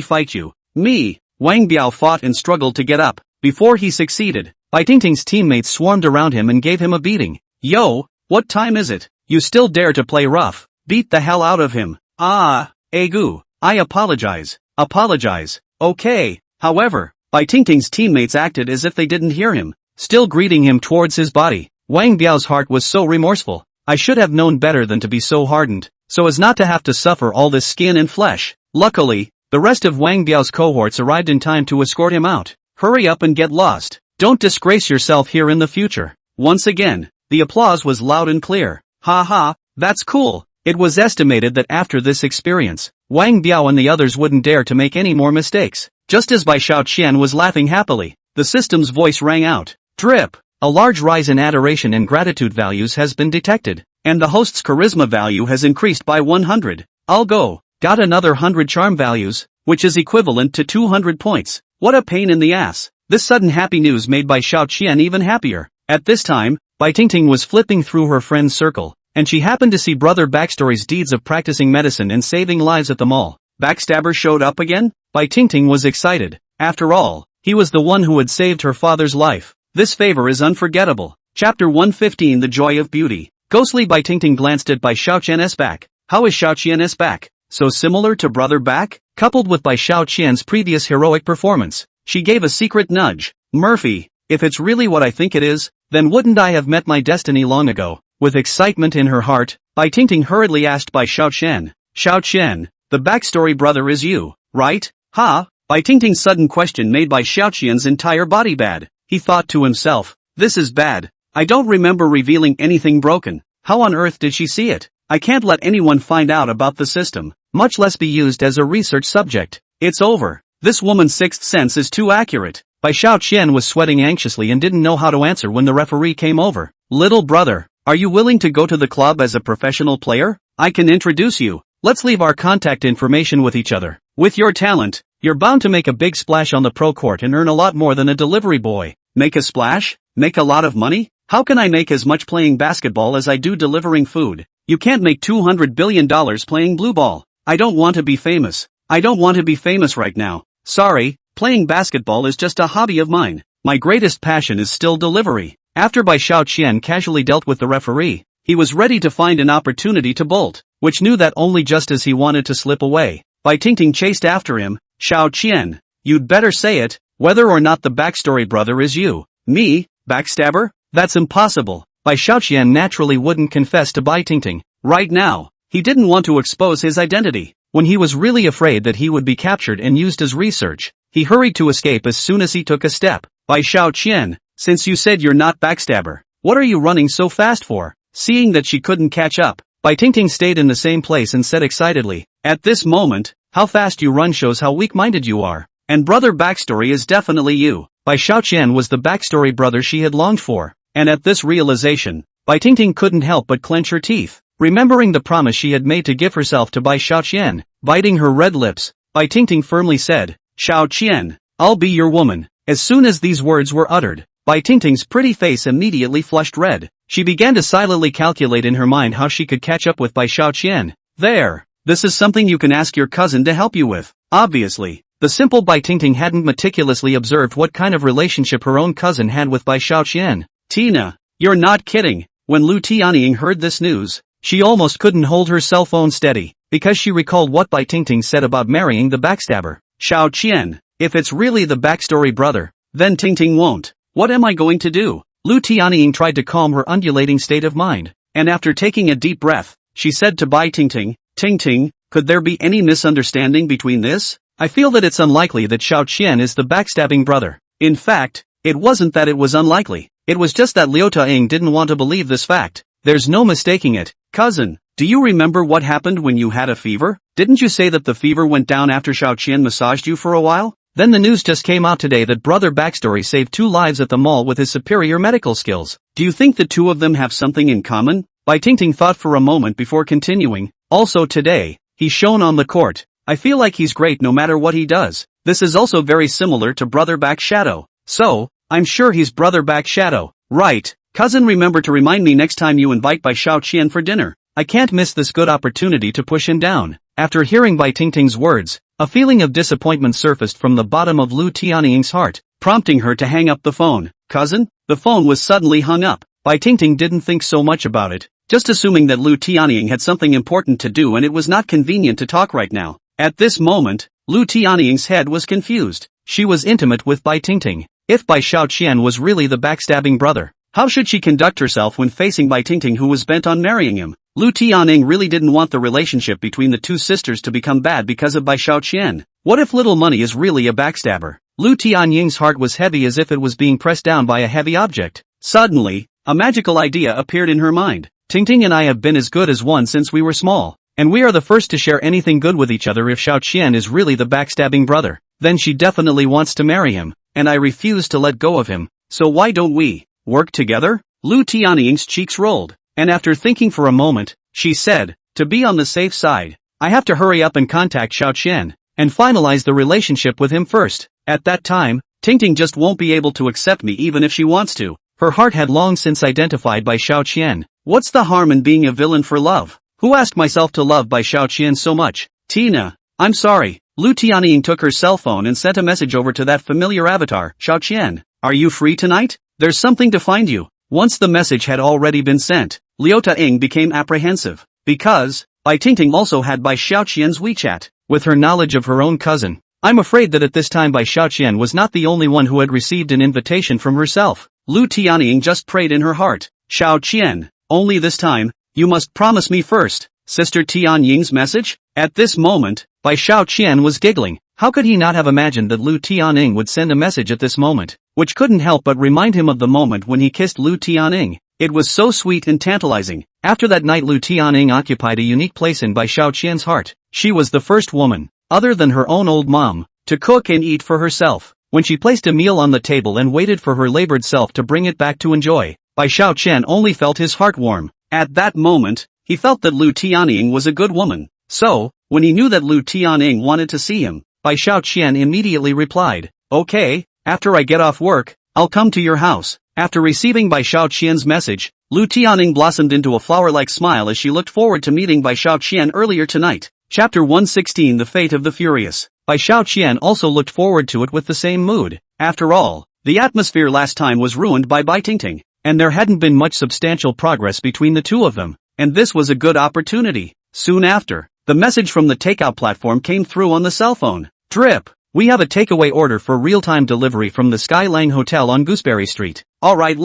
fight you. Me. Wang Biao fought and struggled to get up. Before he succeeded, Bai Tingting's teammates swarmed around him and gave him a beating. Yo, what time is it? You still dare to play rough? Beat the hell out of him. Agu, I apologize. Apologize. Okay. However, Bai Tingting's teammates acted as if they didn't hear him, still greeting him towards his body. Wang Biao's heart was so remorseful. I should have known better than to be so hardened, so as not to have to suffer all this skin and flesh. Luckily, the rest of Wang Biao's cohorts arrived in time to escort him out. Hurry up and get lost. Don't disgrace yourself here in the future. Once again, the applause was loud and clear. Ha ha, that's cool. It was estimated that after this experience, Wang Biao and the others wouldn't dare to make any more mistakes. Just as Bai Xiaoqian was laughing happily, the system's voice rang out. Drip! A large rise in adoration and gratitude values has been detected, and the host's charisma value has increased by 100. I'll go. Got another 100 charm values, which is equivalent to 200 points. What a pain in the ass. This sudden happy news made Bai Xiaoqian even happier. At this time, Bai Tingting was flipping through her friend's circle, and she happened to see Brother Backstory's deeds of practicing medicine and saving lives at the mall. Backstabber showed up again? Bai Tingting was excited. After all, he was the one who had saved her father's life. This favor is unforgettable. Chapter 115 The Joy of Beauty. Ghostly Bai Tingting glanced at Bai Xiaoqian's back. How is Xiaoqian's back? So similar to Brother Back? Coupled with Bai Xiaoqian's previous heroic performance, she gave a secret nudge. Murphy, if it's really what I think it is, then wouldn't I have met my destiny long ago? With excitement in her heart, Bai Tingting hurriedly asked Bai Xiaoqian. Xiaoqian, the backstory brother is you, right? Ha? Bai Tingting's sudden question made Bai Xiaoqian's entire body bad. He thought to himself, this is bad. I don't remember revealing anything broken. How on earth did she see it? I can't let anyone find out about the system, much less be used as a research subject. It's over. This woman's sixth sense is too accurate. Bai Xiaoqian was sweating anxiously and didn't know how to answer when the referee came over. Little brother, are you willing to go to the club as a professional player? I can introduce you. Let's leave our contact information with each other. With your talent, you're bound to make a big splash on the pro court and earn a lot more than a delivery boy. Make a splash? Make a lot of money? How can I make as much playing basketball as I do delivering food? You can't make $200 billion playing blue ball. I don't want to be famous. I don't want to be famous right now. Sorry, playing basketball is just a hobby of mine. My greatest passion is still delivery. After Bai Xiaoqian casually dealt with the referee, he was ready to find an opportunity to bolt, which knew that only just as he wanted to slip away. Bai Tingting chased after him. Xiaoqian, you'd better say it, whether or not the backstory brother is you. Me? Backstabber? That's impossible. Bai Xiaoqian naturally wouldn't confess to Bai Tingting. Right now, he didn't want to expose his identity. When he was really afraid that he would be captured and used as research, he hurried to escape as soon as he took a step. Bai Xiaoqian, since you said you're not backstabber, what are you running so fast for? Seeing that she couldn't catch up, Bai Tingting stayed in the same place and said excitedly, at this moment, how fast you run shows how weak-minded you are. And brother backstory is definitely you. Bai Xiaoqian was the backstory brother she had longed for, and at this realization, Bai Tingting couldn't help but clench her teeth. Remembering the promise she had made to give herself to Bai Xiaoqian, biting her red lips, Bai Tingting firmly said, Xiaoqian, I'll be your woman. As soon as these words were uttered, Bai Tingting's pretty face immediately flushed red. She began to silently calculate in her mind how she could catch up with Bai Xiaoqian. There. This is something you can ask your cousin to help you with. Obviously, the simple Bai Tingting hadn't meticulously observed what kind of relationship her own cousin had with Bai Xiaoqian. Tina, you're not kidding. When Lu Tianying heard this news, she almost couldn't hold her cell phone steady. because she recalled what Bai Tingting said about marrying the backstabber. Xiao Qian, if it's really the backstory brother, then Tingting won't. What am I going to do? Lu Tianying tried to calm her undulating state of mind, and after taking a deep breath, she said to Bai Tingting, Tingting, could there be any misunderstanding between this? I feel that it's unlikely that Xiao Qian is the backstabbing brother. In fact, it wasn't that it was unlikely. It was just that Liu Taing didn't want to believe this fact. There's no mistaking it. Cousin, do you remember what happened when you had a fever? Didn't you say that the fever went down after Xiao Qian massaged you for a while? Then the news just came out today that brother backstory saved 2 lives at the mall with his superior medical skills. Do you think the two of them have something in common? Bai Tingting thought for a moment before continuing. Also today, he's shown on the court. I feel like he's great no matter what he does. This is also very similar to brother back shadow. So, I'm sure he's brother back shadow. Right. Cousin, remember to remind me next time you invite Bai Xiao Qian for dinner. I can't miss this good opportunity to push him down. After hearing Bai Tingting's words, a feeling of disappointment surfaced from the bottom of Lu Tianying's heart, prompting her to hang up the phone. Cousin? The phone was suddenly hung up. Bai Tingting didn't think so much about it, just assuming that Lu Tianying had something important to do and it was not convenient to talk right now. At this moment, Lu Tianying's head was confused. She was intimate with Bai Tingting. If Bai Xiao Qian was really the backstabbing brother, how should she conduct herself when facing Bai Tingting, who was bent on marrying him? Lu Tianying really didn't want the relationship between the two sisters to become bad because of Bai Xiao Qian. What if Little Money is really a backstabber? Lu Tianying's heart was heavy as if it was being pressed down by a heavy object. Suddenly, a magical idea appeared in her mind. Tingting and I have been as good as one since we were small, and we are the first to share anything good with each other. If Xiao Qian is really the backstabbing brother, then she definitely wants to marry him, and I refuse to let go of him. So why don't we work together? Lu Tianying's cheeks rolled, and after thinking for a moment, she said, to be on the safe side, I have to hurry up and contact Xiao Qian, and finalize the relationship with him first. At that time, Tingting just won't be able to accept me even if she wants to. Her heart had long since identified Bai Xiao Qian. What's the harm in being a villain for love? Who asked myself to love Bai Xiao Qian so much? Tina, I'm sorry. Lu Tianying took her cell phone and sent a message over to that familiar avatar, Xiao Qian. Are you free tonight? There's something to find you. Once the message had already been sent, Liu Taing became apprehensive, because Bai Tingting also had Bai Xiao Qian's WeChat. With her knowledge of her own cousin, I'm afraid that at this time Bai Xiao Qian was not the only one who had received an invitation from herself. Lu Tianying just prayed in her heart. Xiao Qian, only this time, you must promise me first. Sister Tianying's message? At this moment, Bai Xiao Qian was giggling. How could he not have imagined that Lu Tianying would send a message at this moment, which couldn't help but remind him of the moment when he kissed Lu Tianying. It was so sweet and tantalizing. After that night, Lu Tianying occupied a unique place in Bai Xiao Qian's heart. She was the first woman, other than her own old mom, to cook and eat for herself. When she placed a meal on the table and waited for her labored self to bring it back to enjoy, Bai Xiao Qian only felt his heart warm. At that moment, he felt that Lu Tianying was a good woman. So, when he knew that Lu Tianying wanted to see him, Bai Xiao Qian immediately replied, okay, after I get off work, I'll come to your house. After receiving Bai Xiao Qian's message, Lu Tianying blossomed into a flower-like smile as she looked forward to meeting Bai Xiao Qian earlier tonight. Chapter 116, The Fate of the Furious. Bai Xiao Qian also looked forward to it with the same mood. After all, the atmosphere last time was ruined by Bai Tingting, and there hadn't been much substantial progress between the two of them, and this was a good opportunity. Soon after, the message from the takeout platform came through on the cell phone. Drip. We have a takeaway order for real-time delivery from the Sky Lang Hotel on Gooseberry Street. Alright,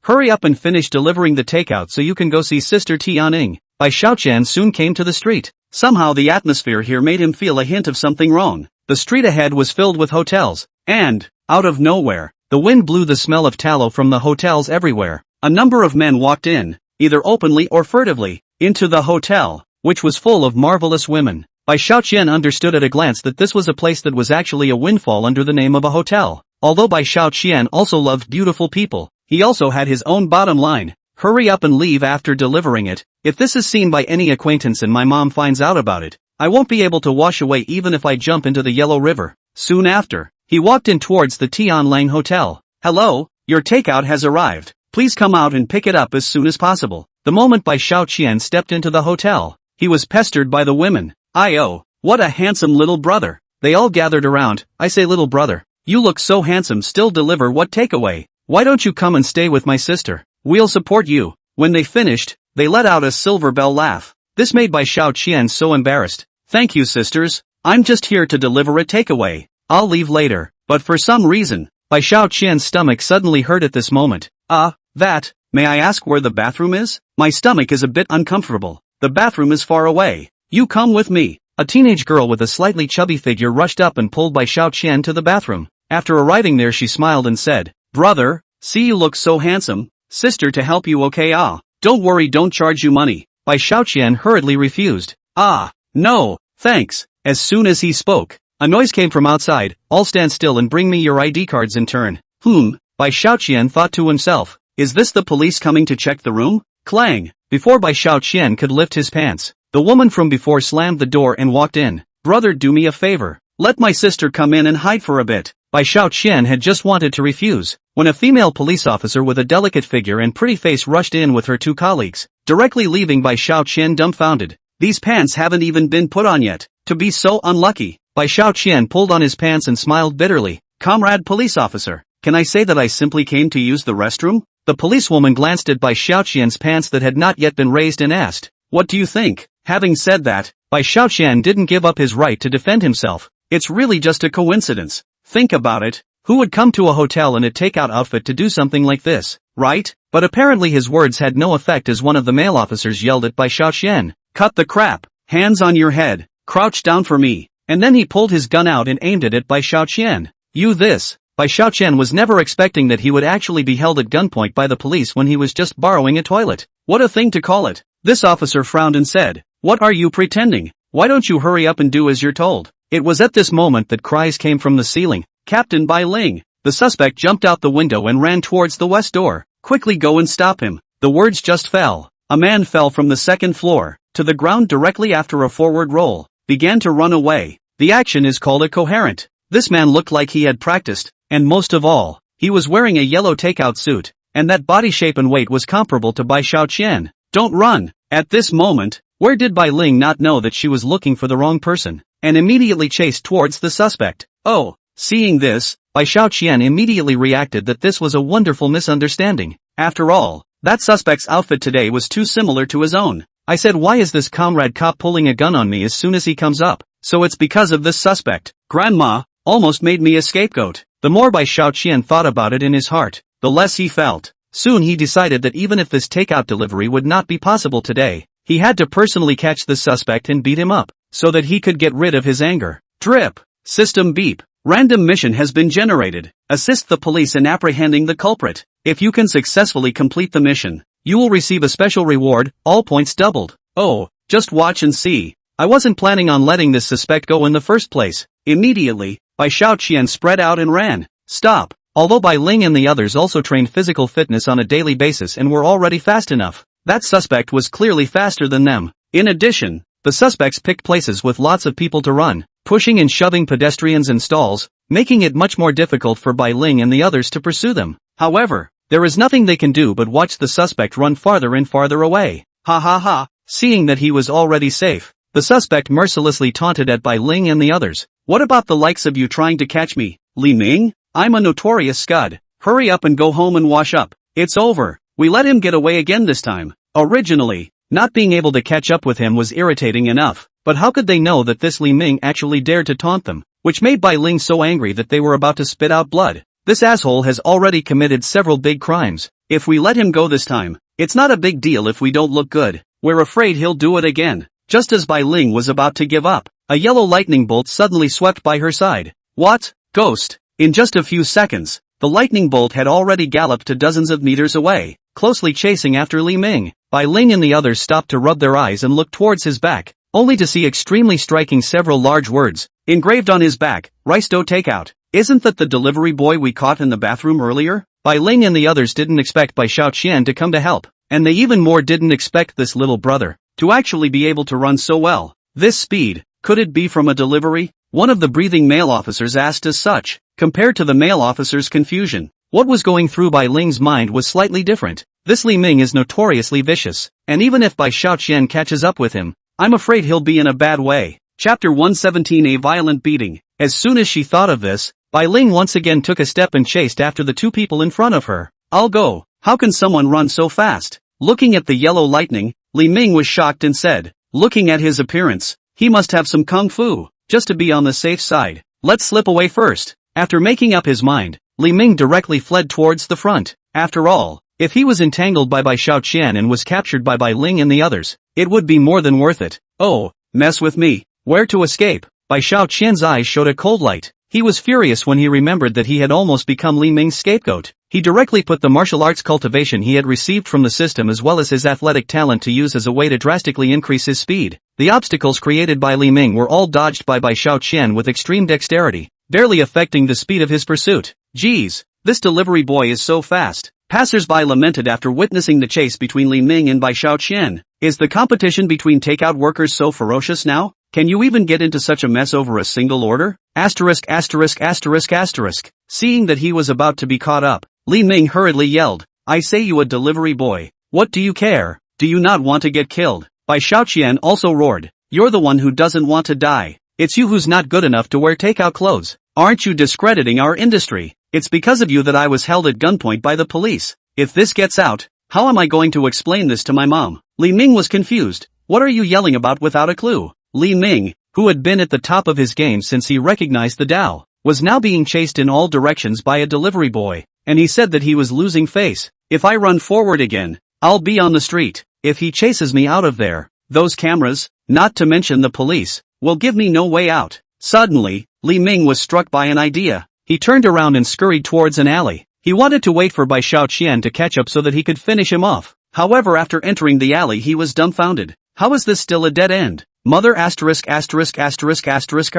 hurry up and finish delivering the takeout so you can go see Sister Tianying. Bai Xiao Qian soon came to the street. Somehow the atmosphere here made him feel a hint of something wrong. The street ahead was filled with hotels, and, out of nowhere, the wind blew the smell of tallow from the hotels everywhere. A number of men walked in, either openly or furtively, into the hotel, which was full of marvelous women. Bai Xiao Qian understood at a glance that this was a place that was actually a windfall under the name of a hotel. Although Bai Xiao Qian also loved beautiful people, he also had his own bottom line. Hurry up and leave after delivering it. If this is seen by any acquaintance and my mom finds out about it, I won't be able to wash away even if I jump into the Yellow River. Soon after, he walked in towards the Tian Lang Hotel. Hello, your takeout has arrived. Please come out and pick it up as soon as possible. The moment Bai Xiao Qian stepped into the hotel, he was pestered by the women. What a handsome little brother. They all gathered around. I say, little brother, you look so handsome, still deliver what takeaway? Why don't you come and stay with my sister? We'll support you. When they finished, they let out a silver bell laugh. This made Bai Xiaoqian so embarrassed. "Thank you, sisters. I'm just here to deliver a takeaway. I'll leave later." But for some reason, Bai Xiaoqian's stomach suddenly hurt at this moment. May I ask where the bathroom is? My stomach is a bit uncomfortable. The bathroom is far away. You come with me." A teenage girl with a slightly chubby figure rushed up and pulled Bai Xiaoqian to the bathroom. After arriving there, she smiled and said, "Brother, see you look so handsome. Sister to help you, okay? Don't worry, don't charge you money." Bai Xiaoqian hurriedly refused. No, thanks." As soon as he spoke, a noise came from outside. "All stand still and bring me your ID cards in turn." Bai Xiaoqian thought to himself, "Is this the police coming to check the room?" Clang! Before Bai Xiaoqian could lift his pants, the woman from before slammed the door and walked in. "Brother, do me a favor. Let my sister come in and hide for a bit." Bai Xiaoqian had just wanted to refuse, when a female police officer with a delicate figure and pretty face rushed in with her two colleagues, directly leaving Bai Xiaoqian dumbfounded. "These pants haven't even been put on yet. To be so unlucky." Bai Xiaoqian pulled on his pants and smiled bitterly. "Comrade police officer, can I say that I simply came to use the restroom?" The policewoman glanced at Bai Xiaoqian's pants that had not yet been raised and asked, "What do you think?" Having said that, Bai Xiaoqian didn't give up his right to defend himself. "It's really just a coincidence. Think about it. Who would come to a hotel in a takeout outfit to do something like this, right?" But apparently his words had no effect as one of the male officers yelled at Bai Xiaoqian, "Cut the crap. Hands on your head. Crouch down for me." And then he pulled his gun out and aimed it at Bai Xiaoqian. Bai Xiaoqian was never expecting that he would actually be held at gunpoint by the police when he was just borrowing a toilet. What a thing to call it. This officer frowned and said, "What are you pretending? Why don't you hurry up and do as you're told?" It was at this moment that cries came from the ceiling. "Captain Bai Ling!" The suspect jumped out the window and ran towards the west door. "Quickly go and stop him." The words just fell. A man fell from the second floor to the ground directly after a forward roll, began to run away. The action is called a coherent. This man looked like he had practiced, and most of all, he was wearing a yellow takeout suit, and that body shape and weight was comparable to Bai Xiaoqian. "Don't run!" At this moment, where did Bai Ling not know that she was looking for the wrong person, and immediately chased towards the suspect? Seeing this, Bai Xiaoqian immediately reacted that this was a wonderful misunderstanding. After all, that suspect's outfit today was too similar to his own. I said, why is this comrade cop pulling a gun on me as soon as he comes up? So it's because of this suspect. Grandma almost made me a scapegoat. The more Bai Xiaoqian thought about it in his heart, the less he felt. Soon he decided that even if this takeout delivery would not be possible today, he had to personally catch the suspect and beat him up, so that he could get rid of his anger. Drip. System beep. Random mission has been generated. Assist the police in apprehending the culprit. If you can successfully complete the mission, you will receive a special reward, all points doubled. Just watch and see. I wasn't planning on letting this suspect go in the first place. Immediately, Bai Xiaoqian spread out and ran. Stop. Although Bai Ling and the others also trained physical fitness on a daily basis and were already fast enough, that suspect was clearly faster than them. In addition, the suspects picked places with lots of people to run, pushing and shoving pedestrians and stalls, making it much more difficult for Bai Ling and the others to pursue them. However, there is nothing they can do but watch the suspect run farther and farther away. Ha ha ha. Seeing that he was already safe, the suspect mercilessly taunted at Bai Ling and the others. What about the likes of you trying to catch me, Li Ming? I'm a notorious scud. Hurry up and go home and wash up. It's over. We let him get away again this time. Originally, not being able to catch up with him was irritating enough, but how could they know that this Li Ming actually dared to taunt them, which made Bai Ling so angry that they were about to spit out blood. This asshole has already committed several big crimes. If we let him go this time, it's not a big deal if we don't look good. We're afraid he'll do it again. Just as Bai Ling was about to give up, a yellow lightning bolt suddenly swept by her side. What? Ghost. In just a few seconds, the lightning bolt had already galloped to dozens of meters away, closely chasing after Li Ming. Bai Ling and the others stopped to rub their eyes and look towards his back, only to see extremely striking several large words engraved on his back. Rice dough takeout. Isn't that the delivery boy we caught in the bathroom earlier? Bai Ling and the others didn't expect Bai Xiaoqian to come to help, and they even more didn't expect this little brother to actually be able to run so well. This speed, could it be from a delivery? One of the breathing male officers asked as such. Compared to the male officer's confusion, what was going through Bai Ling's mind was slightly different. This Li Ming is notoriously vicious, and even if Bai Xiaoqian catches up with him, I'm afraid he'll be in a bad way. Chapter 117. A violent beating. As soon as she thought of this, Bai Ling once again took a step and chased after the two people in front of her. I'll go. How can someone run so fast? Looking at the yellow lightning, Li Ming was shocked and said, Looking at his appearance, he must have some kung fu, just to be on the safe side. Let's slip away first. After making up his mind, Li Ming directly fled towards the front. After all, if he was entangled by Bai Xiaoqian and was captured by Bai Ling and the others, it would be more than worth it. Oh, mess with me. Where to escape? Bai Xiaoqian's eyes showed a cold light. He was furious when he remembered that he had almost become Li Ming's scapegoat. He directly put the martial arts cultivation he had received from the system as well as his athletic talent to use as a way to drastically increase his speed. The obstacles created by Li Ming were all dodged by Bai Xiaoqian with extreme dexterity, barely affecting the speed of his pursuit. Geez, this delivery boy is so fast. Passers-by lamented after witnessing the chase between Li Ming and Bai Xiaoqian. Is the competition between takeout workers so ferocious now? Can you even get into such a mess over a single order? Asterisk asterisk asterisk asterisk. Seeing that he was about to be caught up, Li Ming hurriedly yelled, I say you a delivery boy. What do you care? Do you not want to get killed? Bai Xiaoqian also roared, you're the one who doesn't want to die. It's you who's not good enough to wear takeout clothes. Aren't you discrediting our industry? It's because of you that I was held at gunpoint by the police. If this gets out, how am I going to explain this to my mom? Li Ming was confused. What are you yelling about without a clue? Li Ming, who had been at the top of his game since he recognized the Dao, was now being chased in all directions by a delivery boy, and he said that he was losing face. If I run forward again, I'll be on the street. If he chases me out of there, those cameras, not to mention the police, will give me no way out. Suddenly, Li Ming was struck by an idea. He turned around and scurried towards an alley. He wanted to wait for Bai Xiaoqian to catch up so that he could finish him off. However, after entering the alley he was dumbfounded. How is this still a dead end? Mother asterisk asterisk asterisk asterisk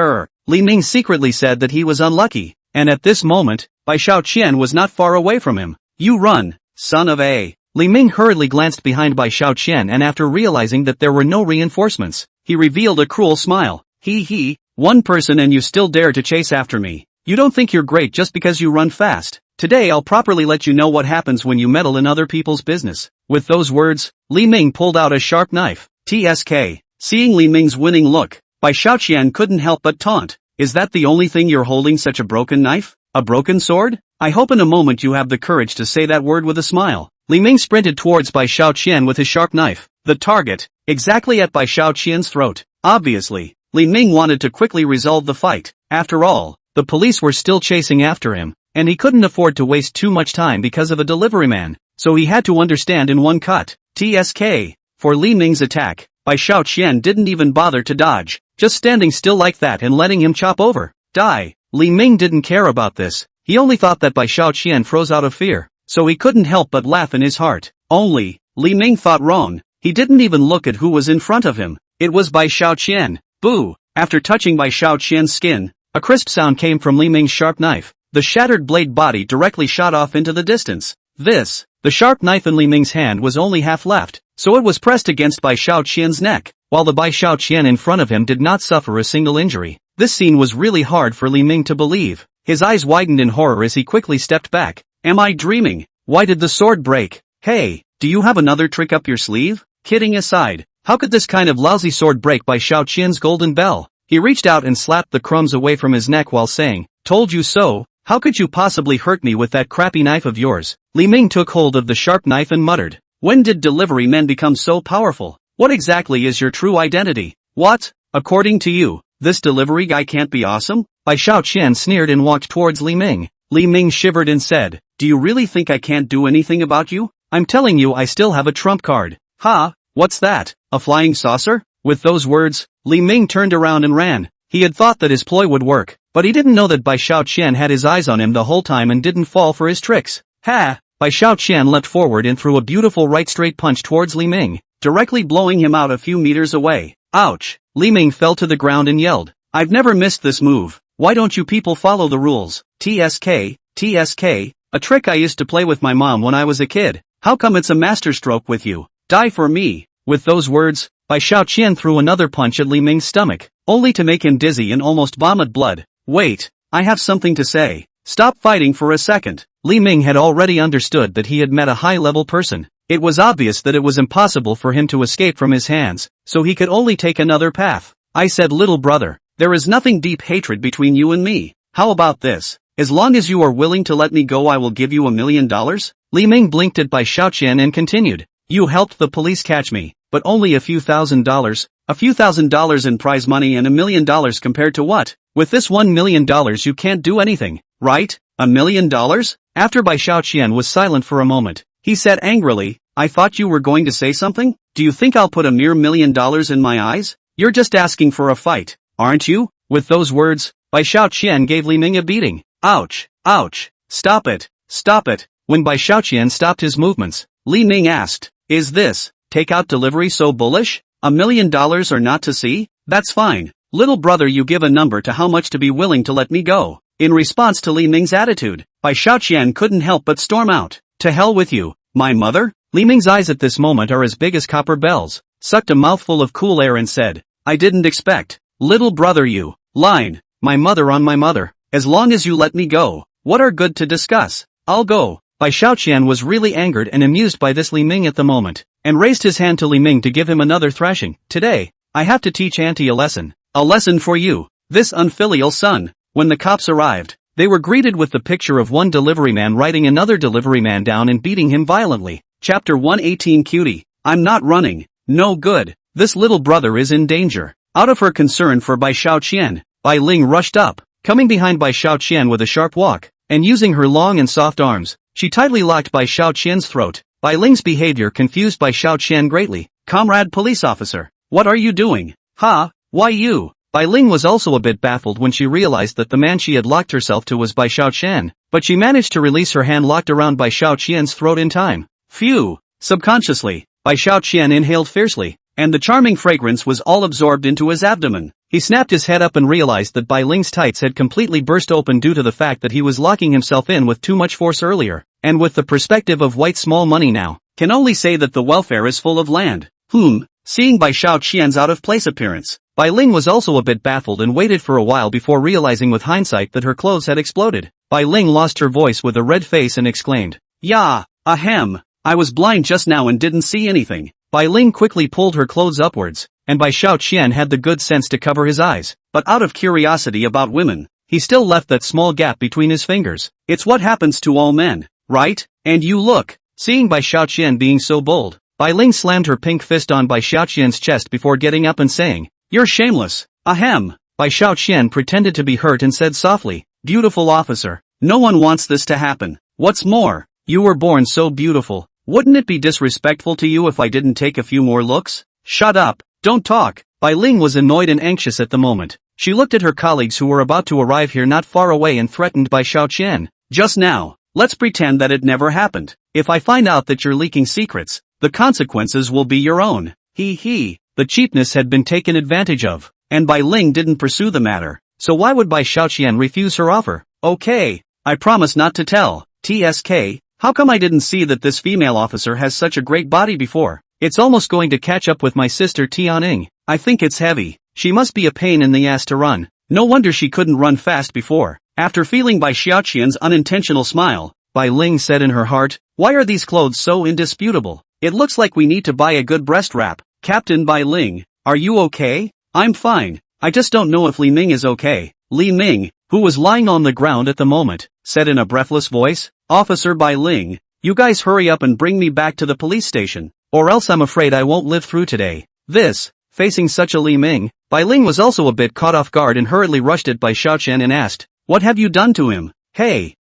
Li Ming secretly said that he was unlucky, and at this moment, Bai Xiaoqian was not far away from him. You run, son of a. Li Ming hurriedly glanced behind Bai Xiaoqian and after realizing that there were no reinforcements, he revealed a cruel smile. He, one person and you still dare to chase after me. You don't think you're great just because you run fast. Today I'll properly let you know what happens when you meddle in other people's business. With those words, Li Ming pulled out a sharp knife. TSK. Seeing Li Ming's winning look, Bai Xiaoqian couldn't help but taunt. Is that the only thing you're holding, such a broken knife? A broken sword? I hope in a moment you have the courage to say that word with a smile. Li Ming sprinted towards Bai Xiaoqian with his sharp knife. The target, exactly at Bai Xiaoqian's throat. Obviously, Li Ming wanted to quickly resolve the fight. After all, the police were still chasing after him, and he couldn't afford to waste too much time because of a delivery man, so he had to understand in one cut. TSK. For Li Ming's attack, Bai Xiaoqian didn't even bother to dodge, just standing still like that and letting him chop over. Die. Li Ming didn't care about this. He only thought that Bai Xiaoqian froze out of fear, so he couldn't help but laugh in his heart. Only, Li Ming thought wrong. He didn't even look at who was in front of him. It was Bai Xiaoqian. Boo! After touching Bai Xiaoqian's skin, a crisp sound came from Li Ming's sharp knife. The shattered blade body directly shot off into the distance. The sharp knife in Li Ming's hand was only half left, so it was pressed against Bai Xiaoqian's neck, while the Bai Xiaoqian in front of him did not suffer a single injury. This scene was really hard for Li Ming to believe. His eyes widened in horror as he quickly stepped back. Am I dreaming? Why did the sword break? Hey, do you have another trick up your sleeve? Kidding aside, how could this kind of lousy sword break Bai Xiaoqian's golden bell? He reached out and slapped the crumbs away from his neck while saying, told you so. How could you possibly hurt me with that crappy knife of yours? Li Ming took hold of the sharp knife and muttered, when did delivery men become so powerful? What exactly is your true identity? What? According to you, this delivery guy can't be awesome? Bai Xiaoqian sneered and walked towards Li Ming. Li Ming shivered and said, do you really think I can't do anything about you? I'm telling you I still have a trump card. Ha, what's that? A flying saucer? With those words, Li Ming turned around and ran. He had thought that his ploy would work, but he didn't know that Bai Xiaoqian had his eyes on him the whole time and didn't fall for his tricks. Ha! Bai Xiaoqian leapt forward and threw a beautiful right straight punch towards Li Ming, directly blowing him out a few meters away. Ouch! Li Ming fell to the ground and yelled, I've never missed this move. Why don't you people follow the rules? TSK, a trick I used to play with my mom when I was a kid. How come it's a masterstroke with you? Die for me. With those words, Bai Xiaoqian threw another punch at Li Ming's stomach, only to make him dizzy and almost vomit blood. Wait, I have something to say. Stop fighting for a second. Li Ming had already understood that he had met a high-level person. It was obvious that it was impossible for him to escape from his hands, so he could only take another path. I said, little brother, there is nothing deep hatred between you and me. How about this? As long as you are willing to let me go I will give you $1 million? Li Ming blinked at Bai Xiaoqian and continued, you helped the police catch me, but only a few $1,000. A few $1,000s in prize money and $1 million compared to what? With this $1 million you can't do anything, right? $1 million? After Bai Xiaoqian was silent for a moment, he said angrily, I thought you were going to say something? Do you think I'll put a mere $1 million in my eyes? You're just asking for a fight, aren't you? With those words, Bai Xiaoqian gave Li Ming a beating. Ouch, ouch, stop it, stop it. When Bai Xiaoqian stopped his movements, Li Ming asked, is this takeout delivery so bullish? $1 million or not to see? That's fine. Little brother, you give a number to how much to be willing to let me go. In response to Li Ming's attitude, Bai Xiaoqian couldn't help but storm out. To hell with you, my mother? Li Ming's eyes at this moment are as big as copper bells, sucked a mouthful of cool air and said, I didn't expect. Little brother, you line. My mother on my mother. As long as you let me go, what are good to discuss? I'll go. Bai Xiaoqian was really angered and amused by this Li Ming at the moment, and raised his hand to Li Ming to give him another thrashing. Today, I have to teach Auntie a lesson. A lesson for you, this unfilial son. When the cops arrived, they were greeted with the picture of one deliveryman writing another deliveryman down and beating him violently. Chapter 118 Cutie. I'm not running. No good. This little brother is in danger. Out of her concern for Bai Xiaoqian, Bai Ling rushed up, coming behind Bai Xiaoqian with a sharp walk, and using her long and soft arms, she tightly locked Bai Xiaoqian's throat. Bai Ling's behavior confused Bai Xiaoqian greatly. Comrade police officer, what are you doing? Ha, why you? Bai Ling was also a bit baffled when she realized that the man she had locked herself to was Bai Xiaoqian, but she managed to release her hand locked around Bai Xiaoqian's throat in time. Phew! Subconsciously, Bai Xiaoqian inhaled fiercely, and the charming fragrance was all absorbed into his abdomen. He snapped his head up and realized that Bai Ling's tights had completely burst open due to the fact that he was locking himself in with too much force earlier, and with the perspective of white small money now, can only say that the welfare is full of land. Seeing Bai Xiaoqian's out-of-place appearance, Bai Ling was also a bit baffled and waited for a while before realizing with hindsight that her clothes had exploded. Bai Ling lost her voice with a red face and exclaimed, "Yeah, ahem, I was blind just now and didn't see anything." Bai Ling quickly pulled her clothes upwards, and Bai Xiaoqian had the good sense to cover his eyes, but out of curiosity about women, he still left that small gap between his fingers. It's what happens to all men, right? And you look. Seeing Bai Xiaoqian being so bold, Bai Ling slammed her pink fist on Bai Xiaoqian's chest before getting up and saying, "You're shameless." Ahem. Bai Xiaoqian pretended to be hurt and said softly, "Beautiful officer, no one wants this to happen. What's more, you were born so beautiful. Wouldn't it be disrespectful to you if I didn't take a few more looks?" "Shut up, don't talk." Bai Ling was annoyed and anxious at the moment. She looked at her colleagues who were about to arrive here not far away and threatened Bai Xiaoqian. "Just now, let's pretend that it never happened. If I find out that you're leaking secrets, the consequences will be your own." The cheapness had been taken advantage of, and Bai Ling didn't pursue the matter, so why would Bai Xiaoqian refuse her offer? "Okay, I promise not to tell." TSK, how come I didn't see that this female officer has such a great body before? It's almost going to catch up with my sister Tianing. I think it's heavy. She must be a pain in the ass to run. No wonder she couldn't run fast before. After feeling Bai Xiaoqian's unintentional smile, Bai Ling said in her heart, "Why are these clothes so indisputable? It looks like we need to buy a good breast wrap." "Captain Bai Ling, are you okay?" "I'm fine. I just don't know if Li Ming is okay." Li Ming, who was lying on the ground at the moment, said in a breathless voice, "Officer Bai Ling, you guys hurry up and bring me back to the police station, or else I'm afraid I won't live through today." Facing such a Li Ming, Bai Ling was also a bit caught off guard and hurriedly rushed at Bai Xiaoqian and asked, "What have you done to him?" Hey,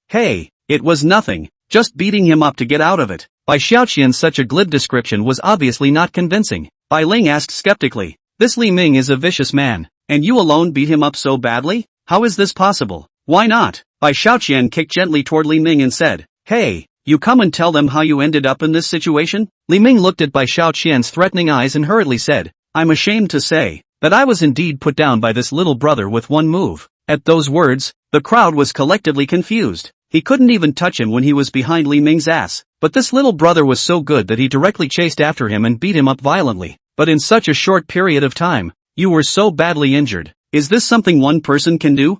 it was nothing, just beating him up to get out of it." Bai Xiaoqian's such a glib description was obviously not convincing. Bai Ling asked skeptically, "This Li Ming is a vicious man, and you alone beat him up so badly? How is this possible?" "Why not?" Bai Xiaoqian kicked gently toward Li Ming and said, "Hey, you come and tell them how you ended up in this situation?" Li Ming looked at Bai Xiaoqian's threatening eyes and hurriedly said, "I'm ashamed to say that I was indeed put down by this little brother with one move." At those words, the crowd was collectively confused. He couldn't even touch him when he was behind Li Ming's ass, but this little brother was so good that he directly chased after him and beat him up violently. But in such a short period of time, you were so badly injured. Is this something one person can do?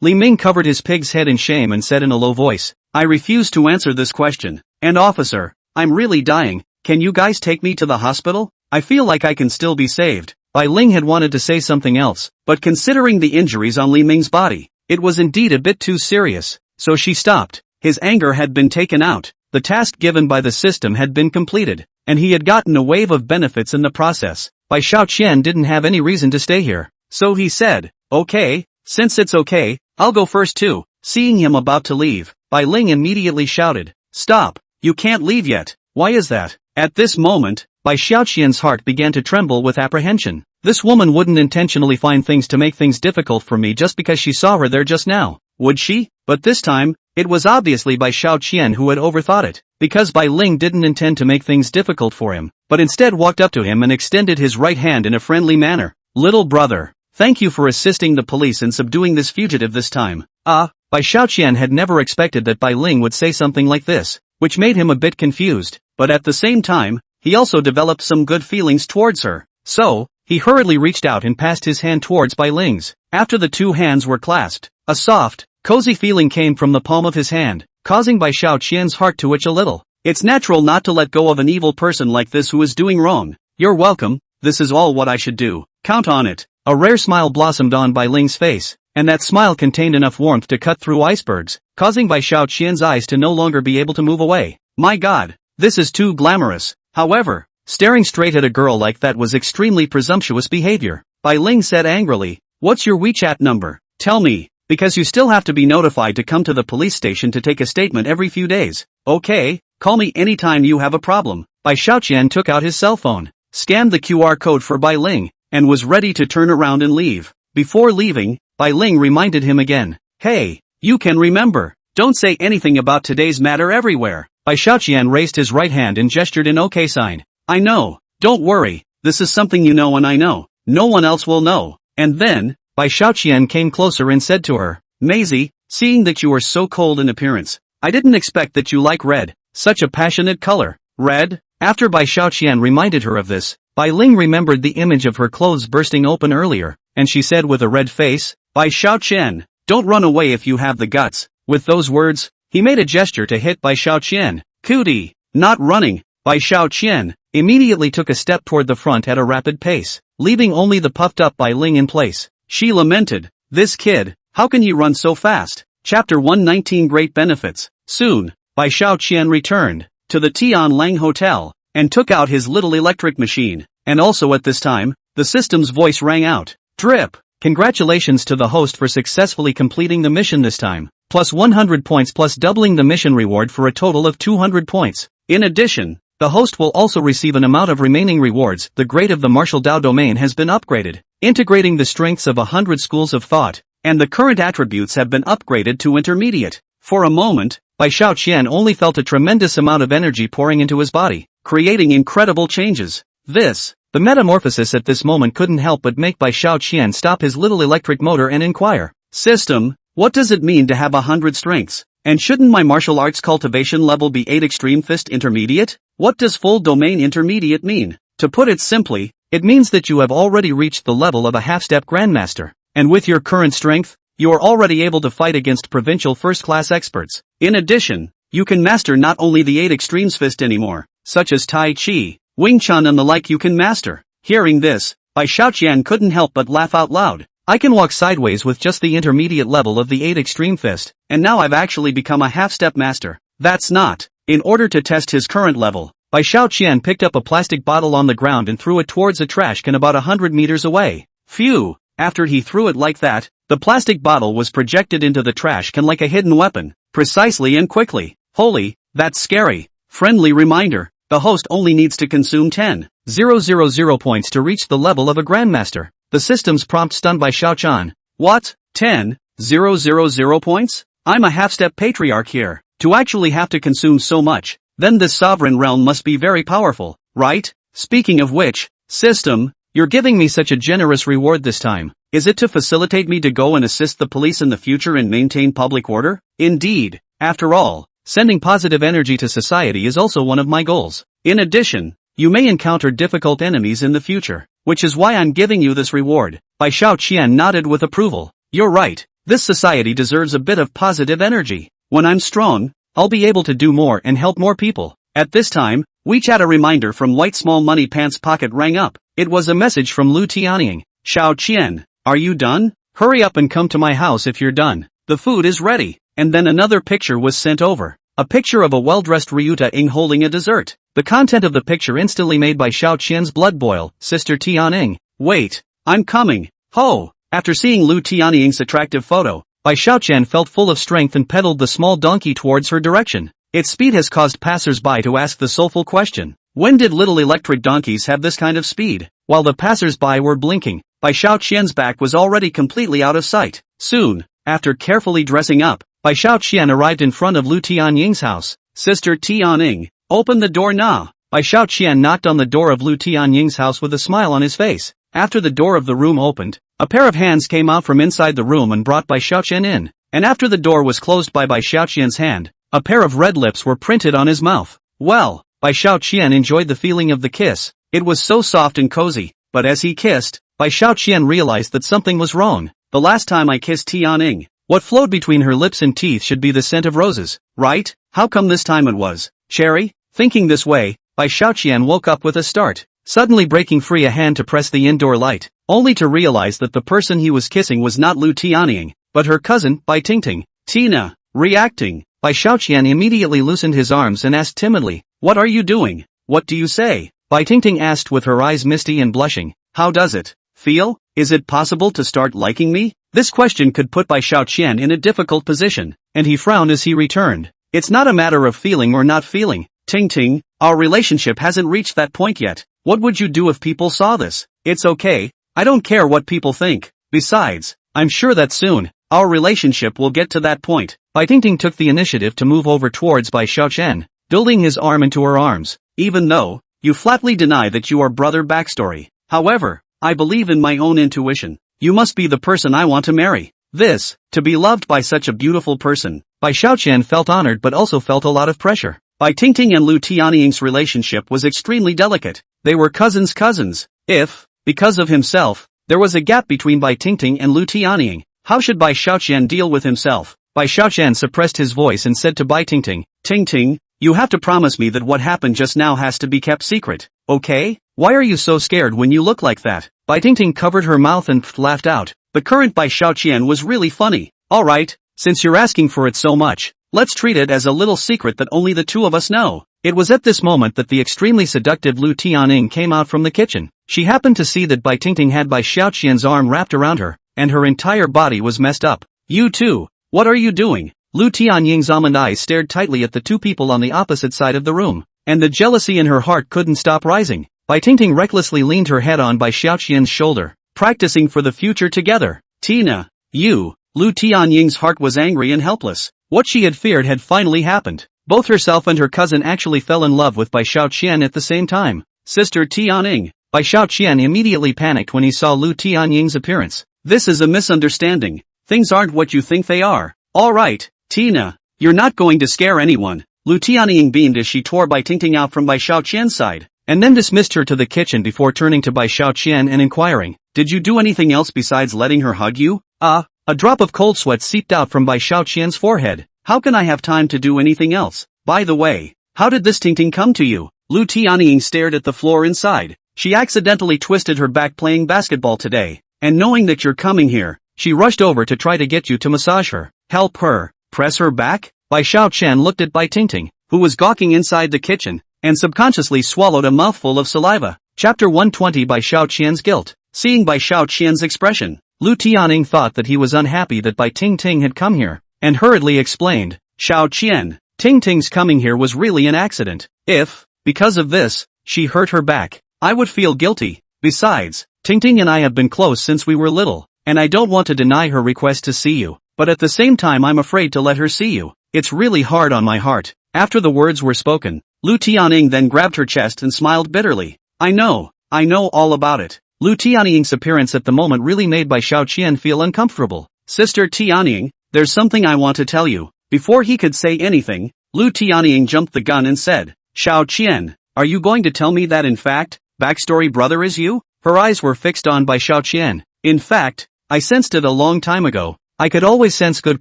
Li Ming covered his pig's head in shame and said in a low voice, "I refuse to answer this question. And officer, I'm really dying. Can you guys take me to the hospital? I feel like I can still be saved." Bai Ling had wanted to say something else, but considering the injuries on Li Ming's body, it was indeed a bit too serious, so she stopped. His anger had been taken out, the task given by the system had been completed, and he had gotten a wave of benefits in the process. Bai Xiaoqian didn't have any reason to stay here. So he said, okay, since it's okay, I'll go first too. Seeing him about to leave, Bai Ling immediately shouted, stop, you can't leave yet. Why is that? At this moment, Bai Xiaoqian's heart began to tremble with apprehension. This woman wouldn't intentionally find things to make things difficult for me just because she saw her there just now, would she? But this time, it was obviously Bai Xiaoqian who had overthought it, because Bai Ling didn't intend to make things difficult for him, but instead walked up to him and extended his right hand in a friendly manner. Little brother, thank you for assisting the police in subduing this fugitive this time. Bai Xiaoqian had never expected that Bai Ling would say something like this, which made him a bit confused, but at the same time, he also developed some good feelings towards her. So, he hurriedly reached out and passed his hand towards Bai Ling's. After the two hands were clasped, a soft, cozy feeling came from the palm of his hand, causing Bai Xiaoqian's heart to itch a little. It's natural not to let go of an evil person like this who is doing wrong. You're welcome, this is all what I should do. Count on it. A rare smile blossomed on Bai Ling's face, and that smile contained enough warmth to cut through icebergs, causing Bai Xiaoqian's eyes to no longer be able to move away. My God, this is too glamorous. However, staring straight at a girl like that was extremely presumptuous behavior. Bai Ling said angrily, what's your WeChat number? Tell me, because you still have to be notified to come to the police station to take a statement every few days. Okay, call me anytime you have a problem. Bai Xiaoqian took out his cell phone, scanned the QR code for Bai Ling, and was ready to turn around and leave. Before leaving, Bai Ling reminded him again. Hey, you can remember, don't say anything about today's matter everywhere. Bai Xiaoqian raised his right hand and gestured an OK sign. I know, don't worry, this is something you know and I know, no one else will know. And then, Bai Xiaoqian came closer and said to her, Maisie, seeing that you are so cold in appearance, I didn't expect that you like red, such a passionate color. Red? After Bai Xiaoqian reminded her of this, Bai Ling remembered the image of her clothes bursting open earlier, and she said with a red face, Bai Xiaoqian, don't run away if you have the guts. With those words, he made a gesture to hit Bai Xiaoqian. Cootie, not running. Bai Xiaoqian immediately took a step toward the front at a rapid pace, leaving only the puffed up Bai Ling in place. She lamented, this kid, how can he run so fast? Chapter 119 Great Benefits. Soon, Bai Xiaoqian returned to the Tianlang Hotel and took out his little electric machine, and also at this time, the system's voice rang out. Drip! Congratulations to the host for successfully completing the mission this time. Plus 100 points plus doubling the mission reward for a total of 200 points. In addition, the host will also receive an amount of remaining rewards. The grade of the martial Dao domain has been upgraded, integrating the strengths of 100 schools of thought, and the current attributes have been upgraded to intermediate. For a moment, Bai Xiaoqian only felt a tremendous amount of energy pouring into his body, creating incredible changes. The metamorphosis at this moment couldn't help but make Bai Xiaoqian stop his little electric motor and inquire. System, what does it mean to have 100 strengths? And shouldn't my martial arts cultivation level be 8 extreme fist intermediate? What does full domain intermediate mean? To put it simply, it means that you have already reached the level of a half-step grandmaster, and with your current strength, you are already able to fight against provincial first-class experts. In addition, you can master not only the 8 extremes fist anymore, such as Tai Chi, Wing Chun and the like you can master. Hearing this, Bai Xiaoqian couldn't help but laugh out loud. I can walk sideways with just the intermediate level of the 8 extreme fist, and now I've actually become a half-step master. That's not. In order to test his current level, Bai Xiaoqian picked up a plastic bottle on the ground and threw it towards a trash can about 100 meters away. Phew! After he threw it like that, the plastic bottle was projected into the trash can like a hidden weapon, precisely and quickly. Holy, that's scary. Friendly reminder, the host only needs to consume 10,000 points to reach the level of a grandmaster. The system's prompt stunned Bai Xiaoqian. What? 10,000 points? I'm a half-step patriarch here. To actually have to consume so much, then this sovereign realm must be very powerful, right? Speaking of which, system, you're giving me such a generous reward this time. Is it to facilitate me to go and assist the police in the future and maintain public order? Indeed. After all, sending positive energy to society is also one of my goals. In addition, you may encounter difficult enemies in the future, which is why I'm giving you this reward. Bai Xiaoqian nodded with approval. You're right, this society deserves a bit of positive energy. When I'm strong, I'll be able to do more and help more people. At this time, WeChat a reminder from White Small Money Pants pocket rang up. It was a message from Lu Tianying. Xiaoqian, are you done? Hurry up and come to my house if you're done. The food is ready. And then another picture was sent over. a picture of a well-dressed Ryuta Ing holding a dessert. The content of the picture instantly made Bai Xiaoqian's blood boil. Sister Tianying, wait, I'm coming. Ho! After seeing Lu Tianying's attractive photo, Bai Xiaoqian felt full of strength and pedaled the small donkey towards her direction. Its speed has caused passers-by to ask the soulful question, when did little electric donkeys have this kind of speed? While the passers-by were blinking, Bai Xiaoqian's back was already completely out of sight. Soon, after carefully dressing up, Bai Xiaoqian arrived in front of Lu Tianying's house. Sister Tianying, open the door now. Bai Xiaoqian knocked on the door of Lu Tianying's house with a smile on his face. After the door of the room opened, a pair of hands came out from inside the room and brought Bai Xiaoqian in. And after the door was closed by Bai Xiaoqian's hand, a pair of red lips were printed on his mouth. Well, Bai Xiaoqian enjoyed the feeling of the kiss. It was so soft and cozy. But as he kissed, Bai Xiaoqian realized that something was wrong. The last time I kissed Tianying, what flowed between her lips and teeth should be the scent of roses, right? How come this time it was cherry? Thinking this way, Bai Xiaoqian woke up with a start, suddenly breaking free a hand to press the indoor light, only to realize that the person he was kissing was not Lu Tianying, but her cousin, Bai Tingting. Tina, reacting, Bai Xiaoqian immediately loosened his arms and asked timidly, what are you doing? What do you say? Bai Tingting asked with her eyes misty and blushing, how does it feel? Is it possible to start liking me? This question could put Bai Xiaoqian in a difficult position, and he frowned as he returned. It's not a matter of feeling or not feeling. Tingting, our relationship hasn't reached that point yet. What would you do if people saw this? It's okay, I don't care what people think. Besides, I'm sure that soon, our relationship will get to that point. Bai Tingting took the initiative to move over towards Bai Xiaoqian, building his arm into her arms. Even though you flatly deny that you are brother backstory. However, I believe in my own intuition. You must be the person I want to marry. To be loved by such a beautiful person. Bai Xiaoqian felt honored but also felt a lot of pressure. Bai Tingting and Lu Tianying's relationship was extremely delicate. They were cousins. If, because of himself, there was a gap between Bai Tingting and Lu Tianying, how should Bai Xiaoqian deal with himself? Bai Xiaoqian suppressed his voice and said to Bai Tingting, Tingting, you have to promise me that what happened just now has to be kept secret, okay? Why are you so scared when you look like that? Bai Tingting covered her mouth and laughed out. The current Bai Xiaoqian was really funny. Alright, since you're asking for it so much, let's treat it as a little secret that only the two of us know. It was at this moment that the extremely seductive Lu Tianying came out from the kitchen. She happened to see that Bai Tingting had Bai Xiaoqian's arm wrapped around her, and her entire body was messed up. You too, what are you doing? Lu Tianying's almond eyes stared tightly at the two people on the opposite side of the room, and the jealousy in her heart couldn't stop rising. Bai Tingting recklessly leaned her head on Bai Xiaoqian's shoulder, practicing for the future together. Tina, you. Lu Tianying's heart was angry and helpless. What she had feared had finally happened. Both herself and her cousin actually fell in love with Bai Xiaoqian at the same time. Sister Tianying. Bai Xiaoqian immediately panicked when he saw Lu Tianying's appearance. This is a misunderstanding. Things aren't what you think they are. Alright, Tina, you're not going to scare anyone. Lu Tianying beamed as she tore Bai Tingting out from Bai Xiaoqian's side, and then dismissed her to the kitchen before turning to Bai Xiaoqian and inquiring, did you do anything else besides letting her hug you? A drop of cold sweat seeped out from Bai Xiaoqian's forehead. How can I have time to do anything else? By the way, how did this Tingting come to you? Lu Tianying stared at the floor inside. She accidentally twisted her back playing basketball today, and knowing that you're coming here, she rushed over to try to get you to massage her. Help her? Press her back? Bai Xiaoqian looked at Bai Tingting, who was gawking inside the kitchen, and subconsciously swallowed a mouthful of saliva. Chapter 120 Bai Xiaoqian's guilt. Seeing Bai Xiaoqian's expression, Lu Tianying thought that he was unhappy that Bai Tingting had come here, and hurriedly explained, Xiaoqian, Tingting's coming here was really an accident. If, because of this, she hurt her back, I would feel guilty. Besides, Tingting and I have been close since we were little, and I don't want to deny her request to see you, but at the same time I'm afraid to let her see you. It's really hard on my heart. After the words were spoken, Lu Tianying then grabbed her chest and smiled bitterly. I know all about it. Lu Tianying's appearance at the moment really made Bai Xiaoqian feel uncomfortable. Sister Tianying, there's something I want to tell you. Before he could say anything, Lu Tianying jumped the gun and said, Xiaoqian, are you going to tell me that in fact, backstory brother is you? Her eyes were fixed on Bai Xiaoqian. In fact, I sensed it a long time ago. I could always sense good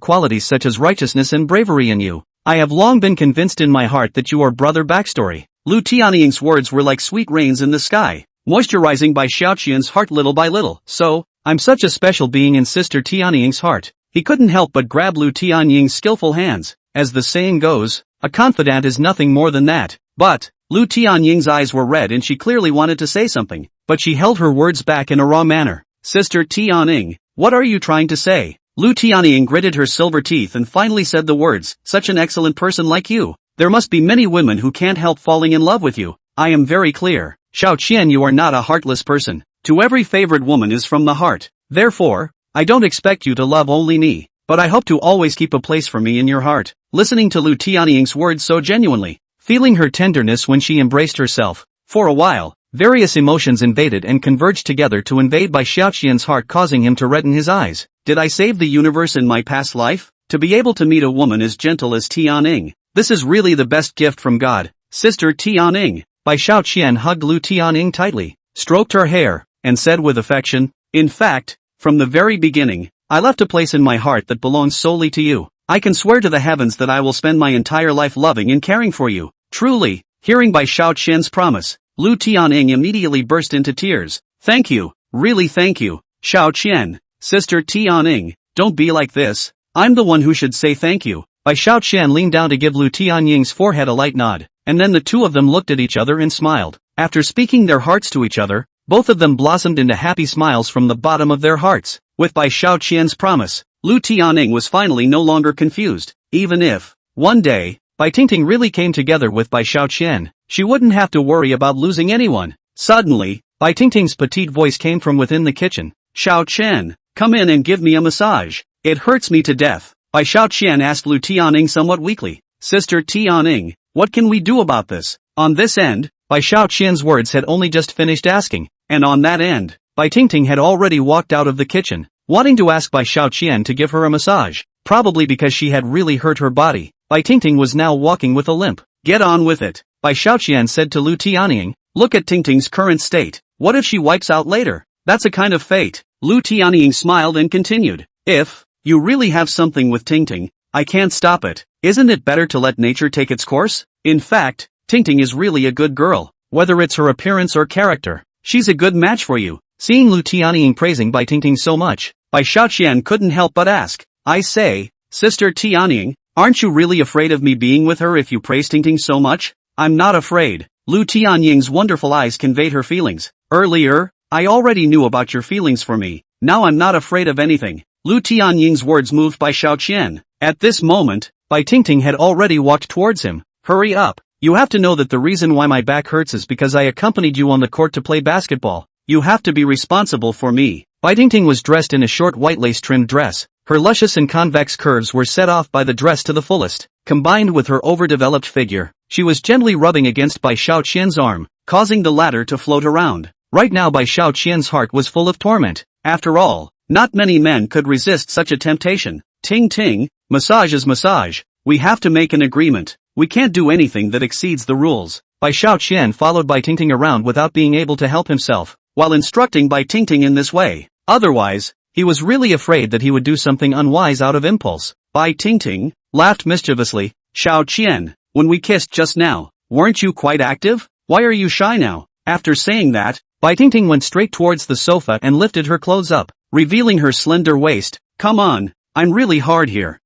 qualities such as righteousness and bravery in you. I have long been convinced in my heart that you are brother backstory. Lu Tianying's words were like sweet rains in the sky, moisturizing Bai Xiaoqian's heart little by little. So, I'm such a special being in Sister Tianying's heart. He couldn't help but grab Lu Tianying's skillful hands. As the saying goes, A confidant is nothing more than that. But, Lu Tianying's eyes were red and she clearly wanted to say something, but she held her words back in a raw manner. Sister Tianying, what are you trying to say? Lu Tianying gritted her silver teeth and finally said the words, such an excellent person like you. There must be many women who can't help falling in love with you. I am very clear. Xiao Qian, you are not a heartless person. To every favorite woman is from the heart. Therefore, I don't expect you to love only me, but I hope to always keep a place for me in your heart. Listening to Lu Tianying's words so genuinely, feeling her tenderness when she embraced herself, for a while, various emotions invaded and converged together to invade by Xiao Qian's heart, causing him to redden his eyes. Did I save the universe in my past life? To be able to meet a woman as gentle as Tianying, this is really the best gift from God. Sister Tianying. Bai Xiao Qian hugged Lu Tianying tightly, stroked her hair, and said with affection, in fact, from the very beginning, I left a place in my heart that belongs solely to you. I can swear to the heavens that I will spend my entire life loving and caring for you. Truly. Hearing Bai Xiao Qian's promise, Lu Tianying immediately burst into tears. Thank you, really thank you, Xiao Qian. Sister Tianying, don't be like this. I'm the one who should say thank you. Bai Xiao Qian leaned down to give Lu Tianying's forehead a light nod, and then the two of them looked at each other and smiled. After speaking their hearts to each other, both of them blossomed into happy smiles from the bottom of their hearts. With Bai Xiao Qian's promise, Lu Tianying was finally no longer confused. Even if, one day, Bai Tingting really came together with Bai Xiao Qian, she wouldn't have to worry about losing anyone. Suddenly, Bai Tingting's petite voice came from within the kitchen. Xiao Qian, come in and give me a massage. It hurts me to death. Bai Xiao Qian asked Lu Tianying somewhat weakly. Sister Tianying, what can we do about this? On this end, Bai Xiao Qian's words had only just finished asking, and on that end, Bai Tingting had already walked out of the kitchen, wanting to ask Bai Xiao Qian to give her a massage, probably because she had really hurt her body. Bai Tingting was now walking with a limp. Get on with it, Bai Xiao Qian said to Lu Tianying. Look at Tingting's current state. What if she wipes out later? That's a kind of fate. Lu Tianying smiled and continued. If you really have something with Tingting, I can't stop it. Isn't it better to let nature take its course? In fact, Tingting is really a good girl. Whether it's her appearance or character, she's a good match for you. Seeing Lu Tianying praising Bai Tingting so much, Bai Xiao Qian couldn't help but ask. I say, Sister Tianying, aren't you really afraid of me being with her if you praise Tingting so much? I'm not afraid. Lu Tianying's wonderful eyes conveyed her feelings. Earlier, I already knew about your feelings for me. Now I'm not afraid of anything. Lu Tianying's words moved Bai Xiao Qian. At this moment, Bai Tingting had already walked towards him. Hurry up. You have to know that the reason why my back hurts is because I accompanied you on the court to play basketball. You have to be responsible for me. Bai Tingting was dressed in a short white lace-trimmed dress. Her luscious and convex curves were set off by the dress to the fullest. Combined with her overdeveloped figure, she was gently rubbing against Bai Xiao Qian's arm, causing the latter to float around. Right now Bai Xiao Qian's heart was full of torment. After all, not many men could resist such a temptation. Ting ting, massage is massage. We have to make an agreement. We can't do anything that exceeds the rules. Bai Xiao Qian followed Bai Tingting around without being able to help himself, while instructing Bai Tingting in this way. Otherwise, he was really afraid that he would do something unwise out of impulse. Bai Tingting laughed mischievously. Xiao Qian, when we kissed just now, weren't you quite active? Why are you shy now? After saying that, Bai Tingting went straight towards the sofa and lifted her clothes up, revealing her slender waist. Come on, I'm really hard here.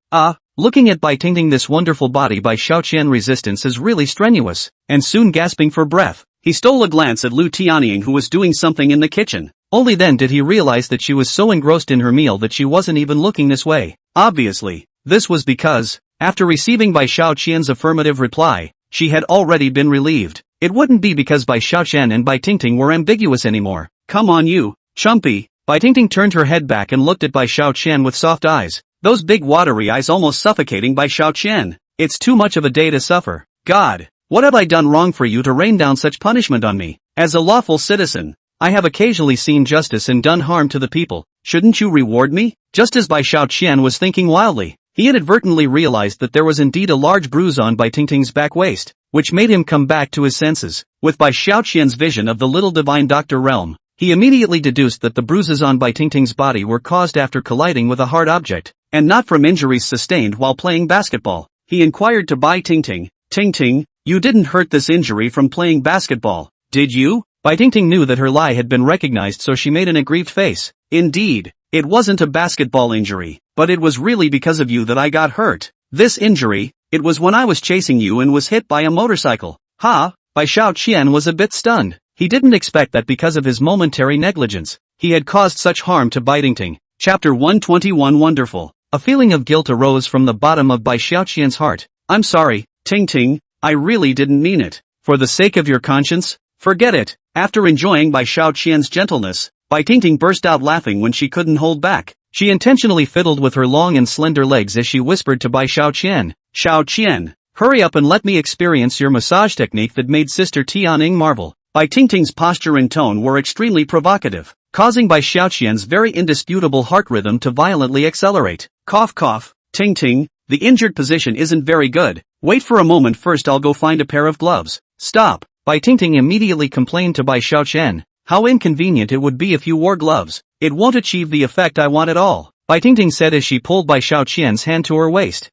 Looking at Bai Tingting, this wonderful body, Bai Xiao Qian resistance is really strenuous, and soon gasping for breath, he stole a glance at Lu Tianying, who was doing something in the kitchen. Only then did he realize that she was so engrossed in her meal that she wasn't even looking this way. Obviously, this was because, after receiving Bai Xiao Qian's affirmative reply, she had already been relieved. It wouldn't be because Bai Xiao Qian and Bai Tingting were ambiguous anymore. Come on you, chumpy. Bai Tingting turned her head back and looked at Bai Xiao Qian with soft eyes. Those big watery eyes almost suffocating Bai Xiao Qian. It's too much of a day to suffer. God, what have I done wrong for you to rain down such punishment on me? As a lawful citizen, I have occasionally seen justice and done harm to the people. Shouldn't you reward me? Just as Bai Xiao Qian was thinking wildly, he inadvertently realized that there was indeed a large bruise on Bai Tingting's back waist, which made him come back to his senses. With Bai Xiao Qian's vision of the little divine doctor realm, he immediately deduced that the bruises on Bai Tingting's body were caused after colliding with a hard object, and not from injuries sustained while playing basketball. He inquired to Bai Tingting, Tingting, you didn't hurt this injury from playing basketball, did you? Bai Tingting knew that her lie had been recognized, so she made an aggrieved face. Indeed, it wasn't a basketball injury, but it was really because of you that I got hurt. This injury, It was when I was chasing you and was hit by a motorcycle. Ha! Bai Xiaoqian was a bit stunned. He didn't expect that because of his momentary negligence, he had caused such harm to Bai Tingting. Chapter 121 Wonderful. A feeling of guilt arose from the bottom of Bai Xiaoqian's heart. I'm sorry, Tingting, I really didn't mean it. For the sake of your conscience, forget it. After enjoying Bai Xiaoqian's gentleness, Bai Tingting burst out laughing when she couldn't hold back. She intentionally fiddled with her long and slender legs as she whispered to Bai Xiaoqian, Xiaoqian, hurry up and let me experience your massage technique that made Sister Tianing marvel. Bai Tingting's posture and tone were extremely provocative, causing Bai Xiaoqian's very indisputable heart rhythm to violently accelerate. Cough cough, Tingting, the injured position isn't very good. Wait for a moment first, I'll go find a pair of gloves. Stop. Bai Tingting immediately complained to Bai Xiaoqian. How inconvenient it would be if you wore gloves. It won't achieve the effect I want at all, Bai Tingting said as she pulled Bai Xiaoqian's hand to her waist.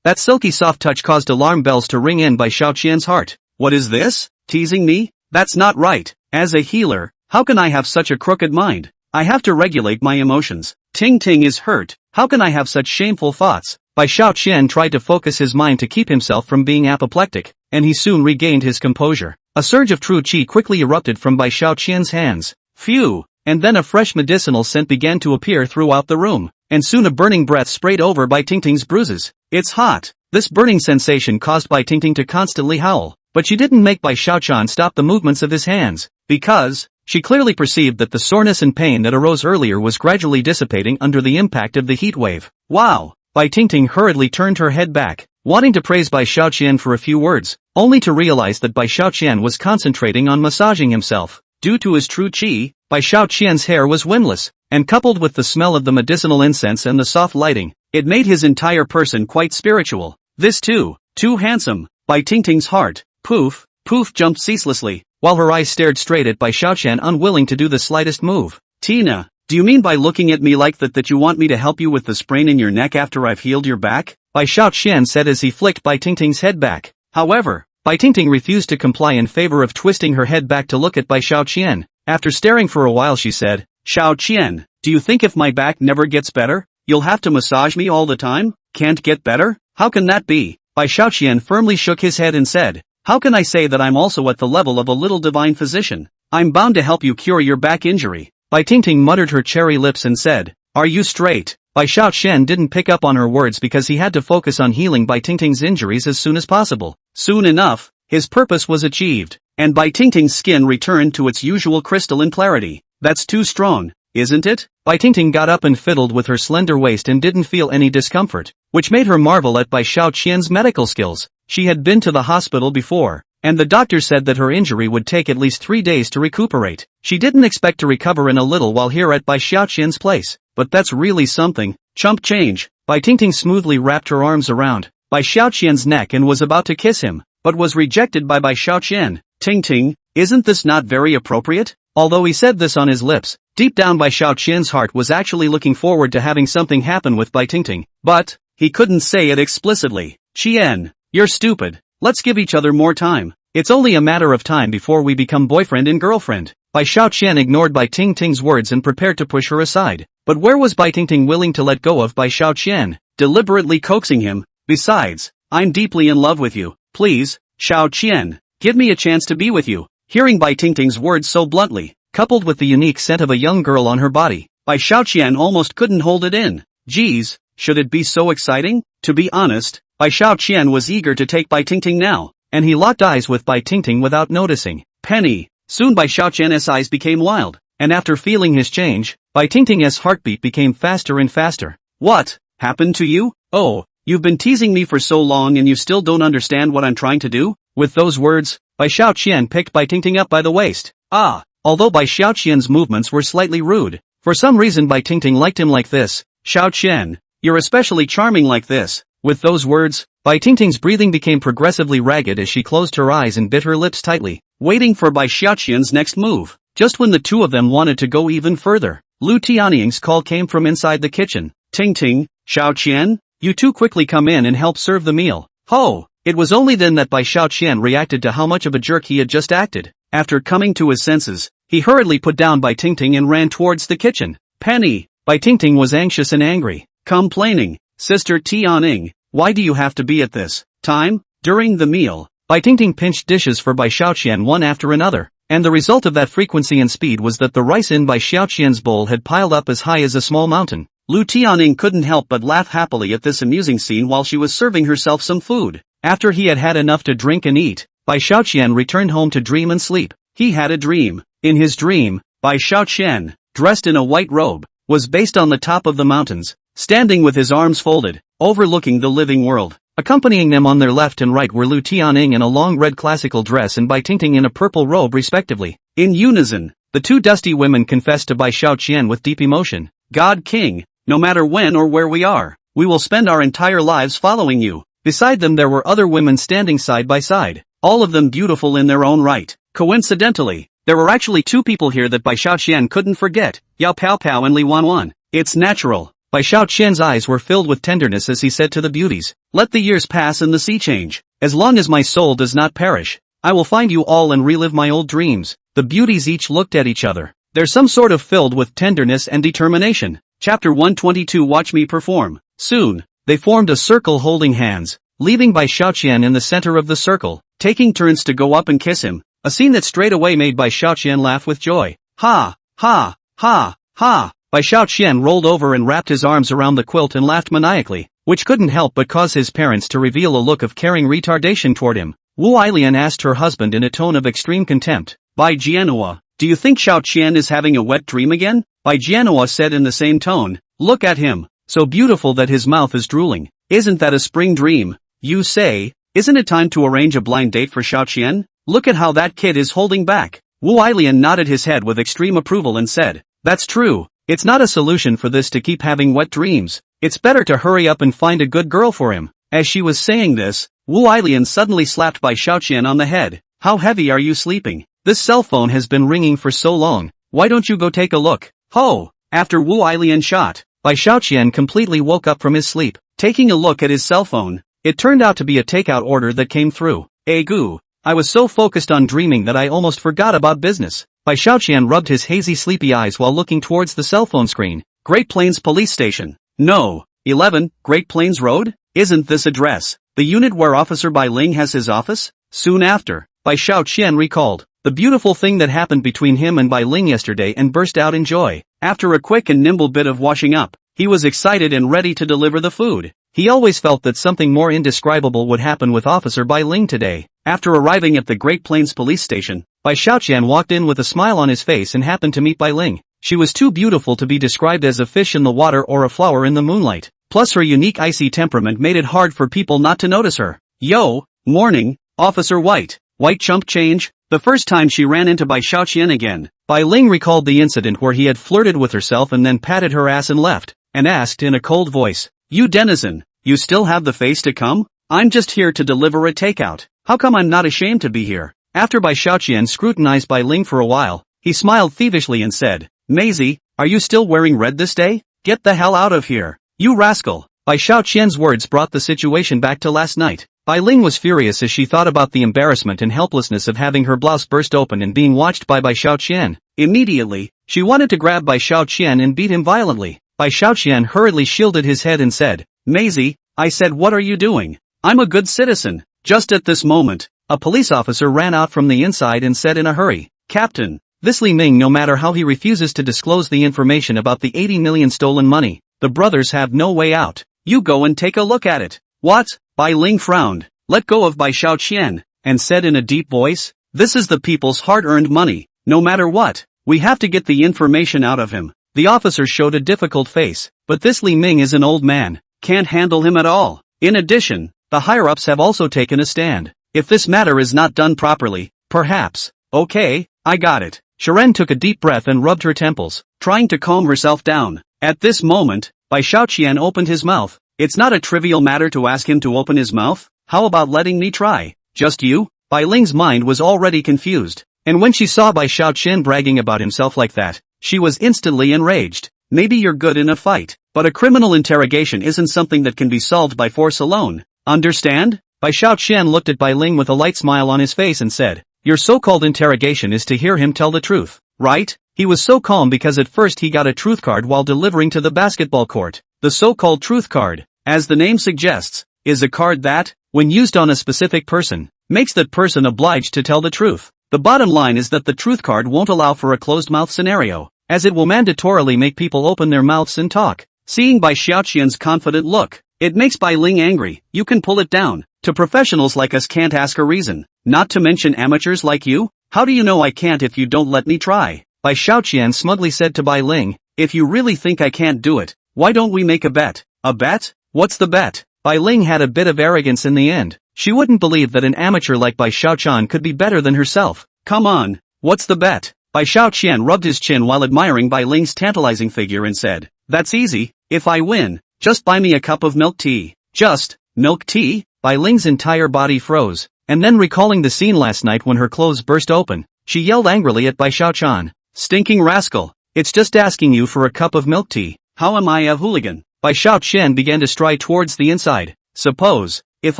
That silky soft touch caused alarm bells to ring in Bai Xiaoqian's heart. What is this? Teasing me? That's not right. As a healer, how can I have such a crooked mind? I have to regulate my emotions. Ting is hurt. How can I have such shameful thoughts? Bai Xiaoqian tried to focus his mind to keep himself from being apoplectic, and he soon regained his composure. A surge of true qi quickly erupted from Bai Xiaoqian's hands. Phew! And then a fresh medicinal scent began to appear throughout the room, and soon a burning breath sprayed over Bai Tingting's bruises. It's hot. This burning sensation caused Bai Tingting to constantly howl, but she didn't make Bai Xiaoqian stop the movements of his hands, because she clearly perceived that the soreness and pain that arose earlier was gradually dissipating under the impact of the heat wave. Wow! Bai Tingting hurriedly turned her head back, wanting to praise Bai Xiaoqian for a few words, only to realize that Bai Xiaoqian was concentrating on massaging himself. Due to his true qi, Bai Xiaoqian's hair was windless, and coupled with the smell of the medicinal incense and the soft lighting, it made his entire person quite spiritual. This too handsome. Bai Tingting's heart, poof, jumped ceaselessly, while her eyes stared straight at Bai Xiaoqian, unwilling to do the slightest move. Tina, do you mean by looking at me like that you want me to help you with the sprain in your neck after I've healed your back? Bai Xiaoqian said as he flicked Bai Tingting's head back. However, Bai Tingting refused to comply in favor of twisting her head back to look at Bai Xiaoqian. After staring for a while she said, Xiaoqian, do you think if my back never gets better, you'll have to massage me all the time? Can't get better? How can that be? Bai Xiaoqian firmly shook his head and said, how can I say that I'm also at the level of a little divine physician? I'm bound to help you cure your back injury. Bai Tingting muttered her cherry lips and said, are you straight? Bai Xiaoqian didn't pick up on her words because he had to focus on healing Bai Tingting's injuries as soon as possible. Soon enough, his purpose was achieved, and Bai Tingting's skin returned to its usual crystalline clarity. That's too strong, isn't it? Bai Tingting got up and fiddled with her slender waist and didn't feel any discomfort, which made her marvel at Bai Xiaoqian's medical skills. She had been to the hospital before, and the doctor said that her injury would take at least 3 days to recuperate. She didn't expect to recover in a little while here at Bai Xiaoqian's place, but that's really something. Chump change. Bai Tingting smoothly wrapped her arms around Bai Xiaoqian's neck and was about to kiss him, but was rejected by Bai Xiaoqian. Tingting, isn't this not very appropriate? Although he said this on his lips, deep down Bai Xiaoqian's heart was actually looking forward to having something happen with Bai Tingting, but he couldn't say it explicitly. Qian, you're stupid. Let's give each other more time. It's only a matter of time before we become boyfriend and girlfriend. Bai Xiaoqian ignored Bai Tingting's words and prepared to push her aside. But where was Bai Tingting willing to let go of Bai Xiaoqian, deliberately coaxing him? Besides, I'm deeply in love with you. Please, Xiaoqian, give me a chance to be with you. Hearing Bai Tingting's words so bluntly, coupled with the unique scent of a young girl on her body, Bai Xiaoqian almost couldn't hold it in. Geez, should it be so exciting? To be honest, Bai Xiaoqian was eager to take Bai Tingting now, and he locked eyes with Bai Tingting without noticing. Penny. Soon Bai Xiaoqian's eyes became wild, and after feeling his change, Bai Tingting's heartbeat became faster and faster. What happened to you? Oh, you've been teasing me for so long and you still don't understand what I'm trying to do? With those words, Bai Xiaoqian picked Bai Tingting up by the waist. Although Bai Xiaoqian's movements were slightly rude, for some reason Bai Tingting liked him like this. Xiaoqian, you're especially charming like this. With those words, Bai Tingting's breathing became progressively ragged as she closed her eyes and bit her lips tightly, waiting for Bai Xiaoqian's next move. Just when the two of them wanted to go even further, Lu Tianying's call came from inside the kitchen. Tingting, Xiaoqian, you two quickly come in and help serve the meal. Ho! It was only then that Bai Xiaoqian reacted to how much of a jerk he had just acted. After coming to his senses, he hurriedly put down Bai Tingting and ran towards the kitchen. Penny! Bai Tingting was anxious and angry, complaining, Sister Tianing, why do you have to be at this? time, during the meal. Bai Tingting pinched dishes for Bai Xiaoqian one after another, and the result of that frequency and speed was that the rice in Bai Xiaoqian's bowl had piled up as high as a small mountain. Lu Tianing couldn't help but laugh happily at this amusing scene while she was serving herself some food. After he had had enough to drink and eat, Bai Xiaoqian returned home to dream and sleep. He had a dream. In his dream, Bai Xiaoqian, dressed in a white robe, was based on the top of the mountains, standing with his arms folded, overlooking the living world. Accompanying them on their left and right were Lu Tianing in a long red classical dress and Bai Tingting in a purple robe respectively. In unison, the two dusty women confessed to Bai Xiaoqian with deep emotion. God King, no matter when or where we are, we will spend our entire lives following you. Beside them there were other women standing side by side, all of them beautiful in their own right. Coincidentally, there were actually two people here that Bai Xiaoqian couldn't forget, Yao Pao Pao and Li Wanwan. It's natural. Bai Xiaoqian's eyes were filled with tenderness as he said to the beauties, let the years pass and the sea change. As long as my soul does not perish, I will find you all and relive my old dreams. The beauties each looked at each other. There's some sort of filled with tenderness and determination. Chapter 122 Watch me perform. Soon, they formed a circle holding hands, leaving Bai Xiaoqian in the center of the circle, taking turns to go up and kiss him, a scene that straight away made Bai Xiaoqian laugh with joy. Ha, ha, ha, ha. Bai Xiaoqian rolled over and wrapped his arms around the quilt and laughed maniacally, which couldn't help but cause his parents to reveal a look of caring retardation toward him. Wu Ailian asked her husband in a tone of extreme contempt. Bai Jianhua, do you think Xiaoqian is having a wet dream again? Bai Jianhua said in the same tone, look at him, so beautiful that his mouth is drooling. Isn't that a spring dream? You say, isn't it time to arrange a blind date for Xiaoqian? Look at how that kid is holding back. Wu Ailian nodded his head with extreme approval and said, that's true. It's not a solution for this to keep having wet dreams. It's better to hurry up and find a good girl for him. As she was saying this, Wu Ailian suddenly slapped Bai Xiaoqian on the head. How heavy are you sleeping? This cell phone has been ringing for so long. Why don't you go take a look? Ho! After Wu Ailian shot, Bai Xiaoqian completely woke up from his sleep. Taking a look at his cell phone, it turned out to be a takeout order that came through. Goo. I was so focused on dreaming that I almost forgot about business. Bai Xiaoqian rubbed his hazy sleepy eyes while looking towards the cell phone screen. Great Plains Police Station. No. 11, Great Plains Road? Isn't this address the unit where Officer Bai Ling has his office? Soon after, Bai Xiaoqian recalled the beautiful thing that happened between him and Bai Ling yesterday and burst out in joy. After a quick and nimble bit of washing up, he was excited and ready to deliver the food. He always felt that something more indescribable would happen with Officer Bai Ling today. After arriving at the Great Plains Police Station, Bai Xiaoqian walked in with a smile on his face and happened to meet Bai Ling. She was too beautiful to be described as a fish in the water or a flower in the moonlight. Plus her unique icy temperament made it hard for people not to notice her. Yo, morning, Officer White. White chump change? The first time she ran into Bai Xiaoqian again. Bai Ling recalled the incident where he had flirted with herself and then patted her ass and left, and asked in a cold voice, you denizen, you still have the face to come? I'm just here to deliver a takeout. How come I'm not ashamed to be here? After Bai Xiaoqian scrutinized Bai Ling for a while, he smiled thievishly and said, Maisie, are you still wearing red this day? Get the hell out of here, you rascal. Bai Xiaoqian's words brought the situation back to last night. Bai Ling was furious as she thought about the embarrassment and helplessness of having her blouse burst open and being watched by Bai Xiaoqian. Immediately, she wanted to grab Bai Xiaoqian and beat him violently. Bai Xiaoqian hurriedly shielded his head and said, Maisie, I said what are you doing? I'm a good citizen. Just at this moment, a police officer ran out from the inside and said in a hurry, Captain, this Li Ming, no matter how he refuses to disclose the information about the 80 million stolen money, the brothers have no way out. You go and take a look at it. What? Bai Ling frowned, let go of Bai Xiaoqian, and said in a deep voice, this is the people's hard-earned money. No matter what, we have to get the information out of him. The officer showed a difficult face, but this Li Ming is an old man, can't handle him at all. In addition, the higher-ups have also taken a stand. If this matter is not done properly, perhaps, okay, I got it. Sharon took a deep breath and rubbed her temples, trying to calm herself down. At this moment, Bai Xiaoqian opened his mouth. It's not a trivial matter to ask him to open his mouth. How about letting me try? Just you? Bai Ling's mind was already confused, and when she saw Bai Xiaoqian bragging about himself like that, she was instantly enraged. Maybe you're good in a fight, but a criminal interrogation isn't something that can be solved by force alone. Understand? Bai Xiaoqian looked at Bai Ling with a light smile on his face and said, your so-called interrogation is to hear him tell the truth, right? He was so calm because at first he got a truth card while delivering to the basketball court. The so-called truth card. As the name suggests, is a card that, when used on a specific person, makes that person obliged to tell the truth. The bottom line is that the truth card won't allow for a closed-mouth scenario, as it will mandatorily make people open their mouths and talk. Seeing Bai Xiaoqian's confident look, it makes Bai Ling angry. You can pull it down. To professionals like us can't ask a reason, not to mention amateurs like you? How do you know I can't if you don't let me try? Bai Xiaoqian smugly said to Bai Ling, if you really think I can't do it, why don't we make a bet? A bet? What's the bet? Bai Ling had a bit of arrogance in the end. She wouldn't believe that an amateur like Bai Xiaoqian could be better than herself. Come on, what's the bet? Bai Xiaoqian rubbed his chin while admiring Bai Ling's tantalizing figure and said, that's easy, if I win, just buy me a cup of milk tea. Just, milk tea? Bai Ling's entire body froze, and then recalling the scene last night when her clothes burst open, she yelled angrily at Bai Xiaoqian. Stinking rascal, it's just asking you for a cup of milk tea. How am I a hooligan? Bai Xiaoqian began to stride towards the inside. Suppose, if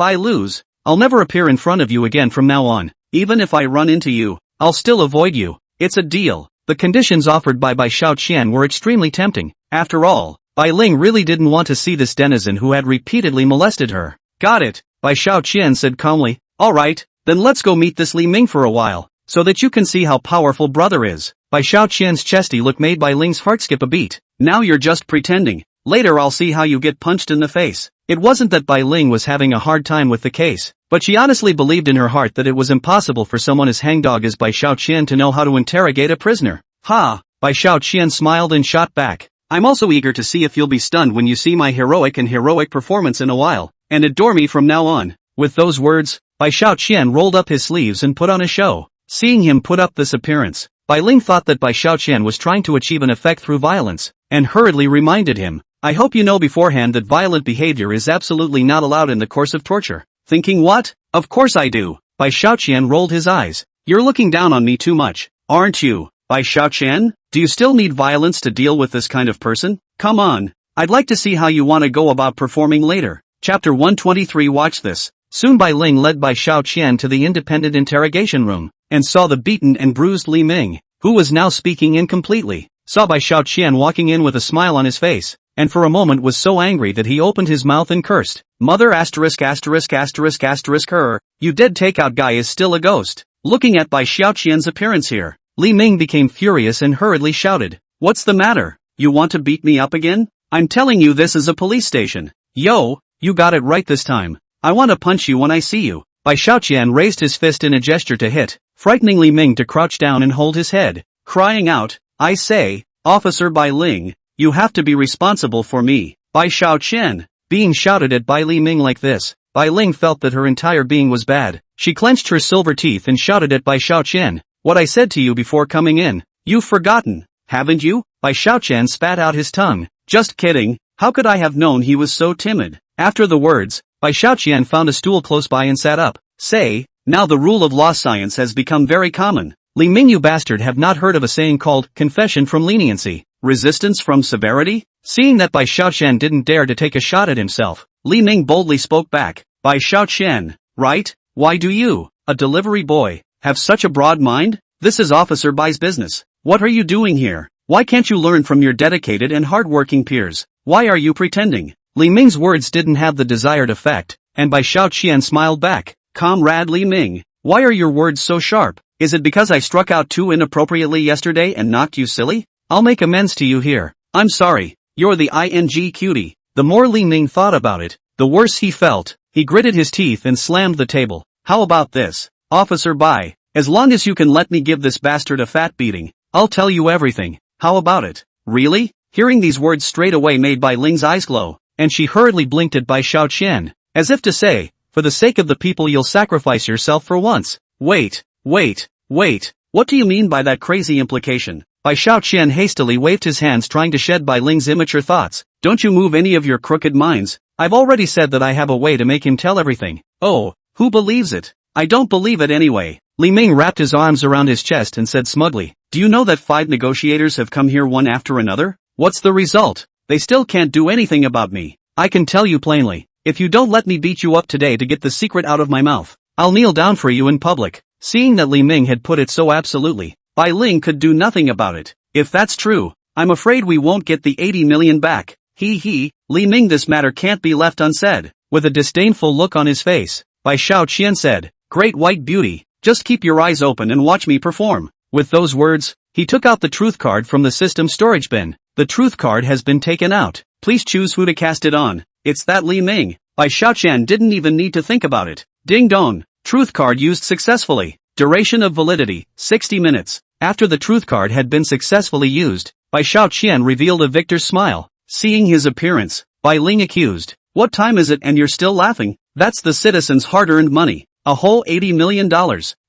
I lose, I'll never appear in front of you again from now on. Even if I run into you, I'll still avoid you. It's a deal. The conditions offered by Bai Xiaoqian were extremely tempting. After all, Bai Ling really didn't want to see this denizen who had repeatedly molested her. Got it, Bai Xiaoqian said calmly. Alright, then let's go meet this Li Ming for a while, so that you can see how powerful brother is. Bai Xiaoqian's chesty look made Bai Ling's heart skip a beat. Now you're just pretending. Later I'll see how you get punched in the face. It wasn't that Bai Ling was having a hard time with the case, but she honestly believed in her heart that it was impossible for someone as hangdog as Bai Xiaoqian to know how to interrogate a prisoner. Ha! Bai Xiaoqian smiled and shot back. I'm also eager to see if you'll be stunned when you see my heroic performance in a while, and adore me from now on. With those words, Bai Xiaoqian rolled up his sleeves and put on a show. Seeing him put up this appearance, Bai Ling thought that Bai Xiaoqian was trying to achieve an effect through violence, and hurriedly reminded him, I hope you know beforehand that violent behavior is absolutely not allowed in the course of torture. Thinking what? Of course I do. Bai Xiaoqian rolled his eyes. You're looking down on me too much, aren't you? Bai Xiaoqian, do you still need violence to deal with this kind of person? Come on. I'd like to see how you want to go about performing later. Chapter 123. Watch this. Soon Bai Ling led Bai Xiaoqian to the independent interrogation room, and saw the beaten and bruised Li Ming, who was now speaking incompletely. Saw Bai Xiaoqian walking in with a smile on his face, and for a moment was so angry that he opened his mouth and cursed. Mother ****** her, you dead takeout guy is still a ghost. Looking at Bai Xiaoqian's appearance here, Li Ming became furious and hurriedly shouted, what's the matter? You want to beat me up again? I'm telling you this is a police station. Yo, you got it right this time. I want to punch you when I see you. Bai Xiaoqian raised his fist in a gesture to hit, frightening Li Ming to crouch down and hold his head, crying out, I say, Officer Bai Ling, you have to be responsible for me. Bai Xiaoqian. Being shouted at by Li Ming like this, Bai Ling felt that her entire being was bad. She clenched her silver teeth and shouted at Bai Xiaoqian, what I said to you before coming in. You've forgotten, haven't you? Bai Xiaoqian spat out his tongue. Just kidding, how could I have known he was so timid? After the words, Bai Xiaoqian found a stool close by and sat up. Say, now the rule of law science has become very common. Li Ming, you bastard, have not heard of a saying called confession from leniency, resistance from severity? Seeing that Bai Xiaoqian didn't dare to take a shot at himself, Li Ming boldly spoke back. Bai Xiaoqian, right? Why do you, a delivery boy, have such a broad mind? This is Officer Bai's business. What are you doing here? Why can't you learn from your dedicated and hardworking peers? Why are you pretending? Li Ming's words didn't have the desired effect, and Bai Xiaoqian smiled back. Comrade Li Ming, why are your words so sharp? Is it because I struck out too inappropriately yesterday and knocked you silly? I'll make amends to you here. I'm sorry, you're the ing cutie. The more Li Ming thought about it, the worse he felt. He gritted his teeth and slammed the table. How about this, Officer Bai? As long as you can let me give this bastard a fat beating, I'll tell you everything. How about it? Really? Hearing these words straight away made Bai Ling's eyes glow, and she hurriedly blinked at Bai Xiaoqian, as if to say, for the sake of the people you'll sacrifice yourself for once. Wait, what do you mean by that crazy implication? Bai Xiaoqian hastily waved his hands trying to shed Bai Ling's immature thoughts. Don't you move any of your crooked minds. I've already said that I have a way to make him tell everything. Oh, who believes it? I don't believe it anyway. Li Ming wrapped his arms around his chest and said smugly, do you know that 5 negotiators have come here one after another? What's the result? They still can't do anything about me. I can tell you plainly, if you don't let me beat you up today to get the secret out of my mouth, I'll kneel down for you in public. Seeing that Li Ming had put it so absolutely, Bai Ling could do nothing about it. If that's true, I'm afraid we won't get the 80 million back. Li Ming, this matter can't be left unsaid. with a disdainful look on his face. Bai Xiaoqian said, "Great white beauty, just keep your eyes open and watch me perform." With those words, he took out the truth card from the system storage bin. "The truth card has been taken out. Please choose who to cast it on." "It's that Li Ming." Bai Xiaoqian didn't even need to think about it. Ding dong. Truth card used successfully. Duration of validity, 60 minutes. After the truth card had been successfully used, Bai Xiaoqian revealed a victor's smile. Seeing his appearance, Bai Ling accused, "What time is it and you're still laughing? That's the citizens' hard-earned money. A whole $80 million.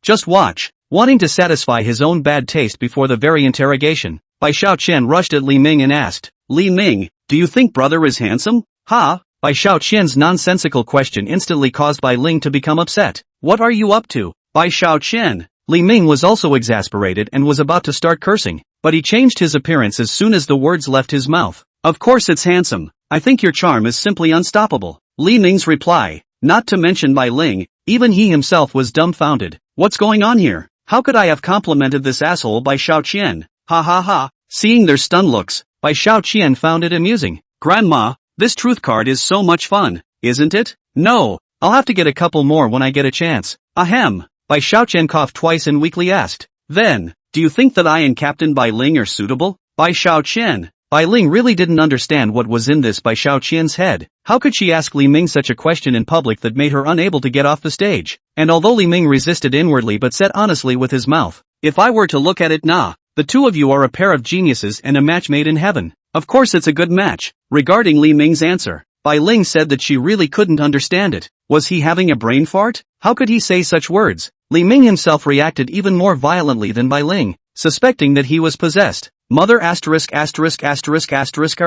Just watch." Wanting to satisfy his own bad taste before the very interrogation, Bai Xiaoqian rushed at Li Ming and asked, "Li Ming, do you think brother is handsome?" "Ha?" Bai Xiaoqian's nonsensical question instantly caused Bai Ling to become upset. "What are you up to, Bai Xiaoqian?" Li Ming was also exasperated and was about to start cursing, but he changed his appearance as soon as the words left his mouth. "Of course it's handsome. I think your charm is simply unstoppable." Li Ming's reply, not to mention Bai Ling, even he himself was dumbfounded. "What's going on here? How could I have complimented this asshole Bai Xiaoqian? Ha ha ha." Seeing their stunned looks, Bai Xiaoqian found it amusing. "Grandma, this truth card is so much fun, isn't it?" "No, I'll have to get a couple more when I get a chance." "Ahem." Bai Xiaoqian coughed twice and weakly asked, "Then, do you think that I and Captain Bai Ling are suitable?" Bai Xiaoqian. Bai Ling really didn't understand what was in this Bai Xiaoqian's head. How could she ask Li Ming such a question in public that made her unable to get off the stage? And although Li Ming resisted inwardly but said honestly with his mouth, "If I were to look at it nah, the two of you are a pair of geniuses and a match made in heaven. Of course it's a good match." Regarding Li Ming's answer, Bai Ling said that she really couldn't understand it. Was he having a brain fart? How could he say such words? Li Ming himself reacted even more violently than Bai Ling, suspecting that he was possessed. Mother asterisk asterisk asterisk asterisk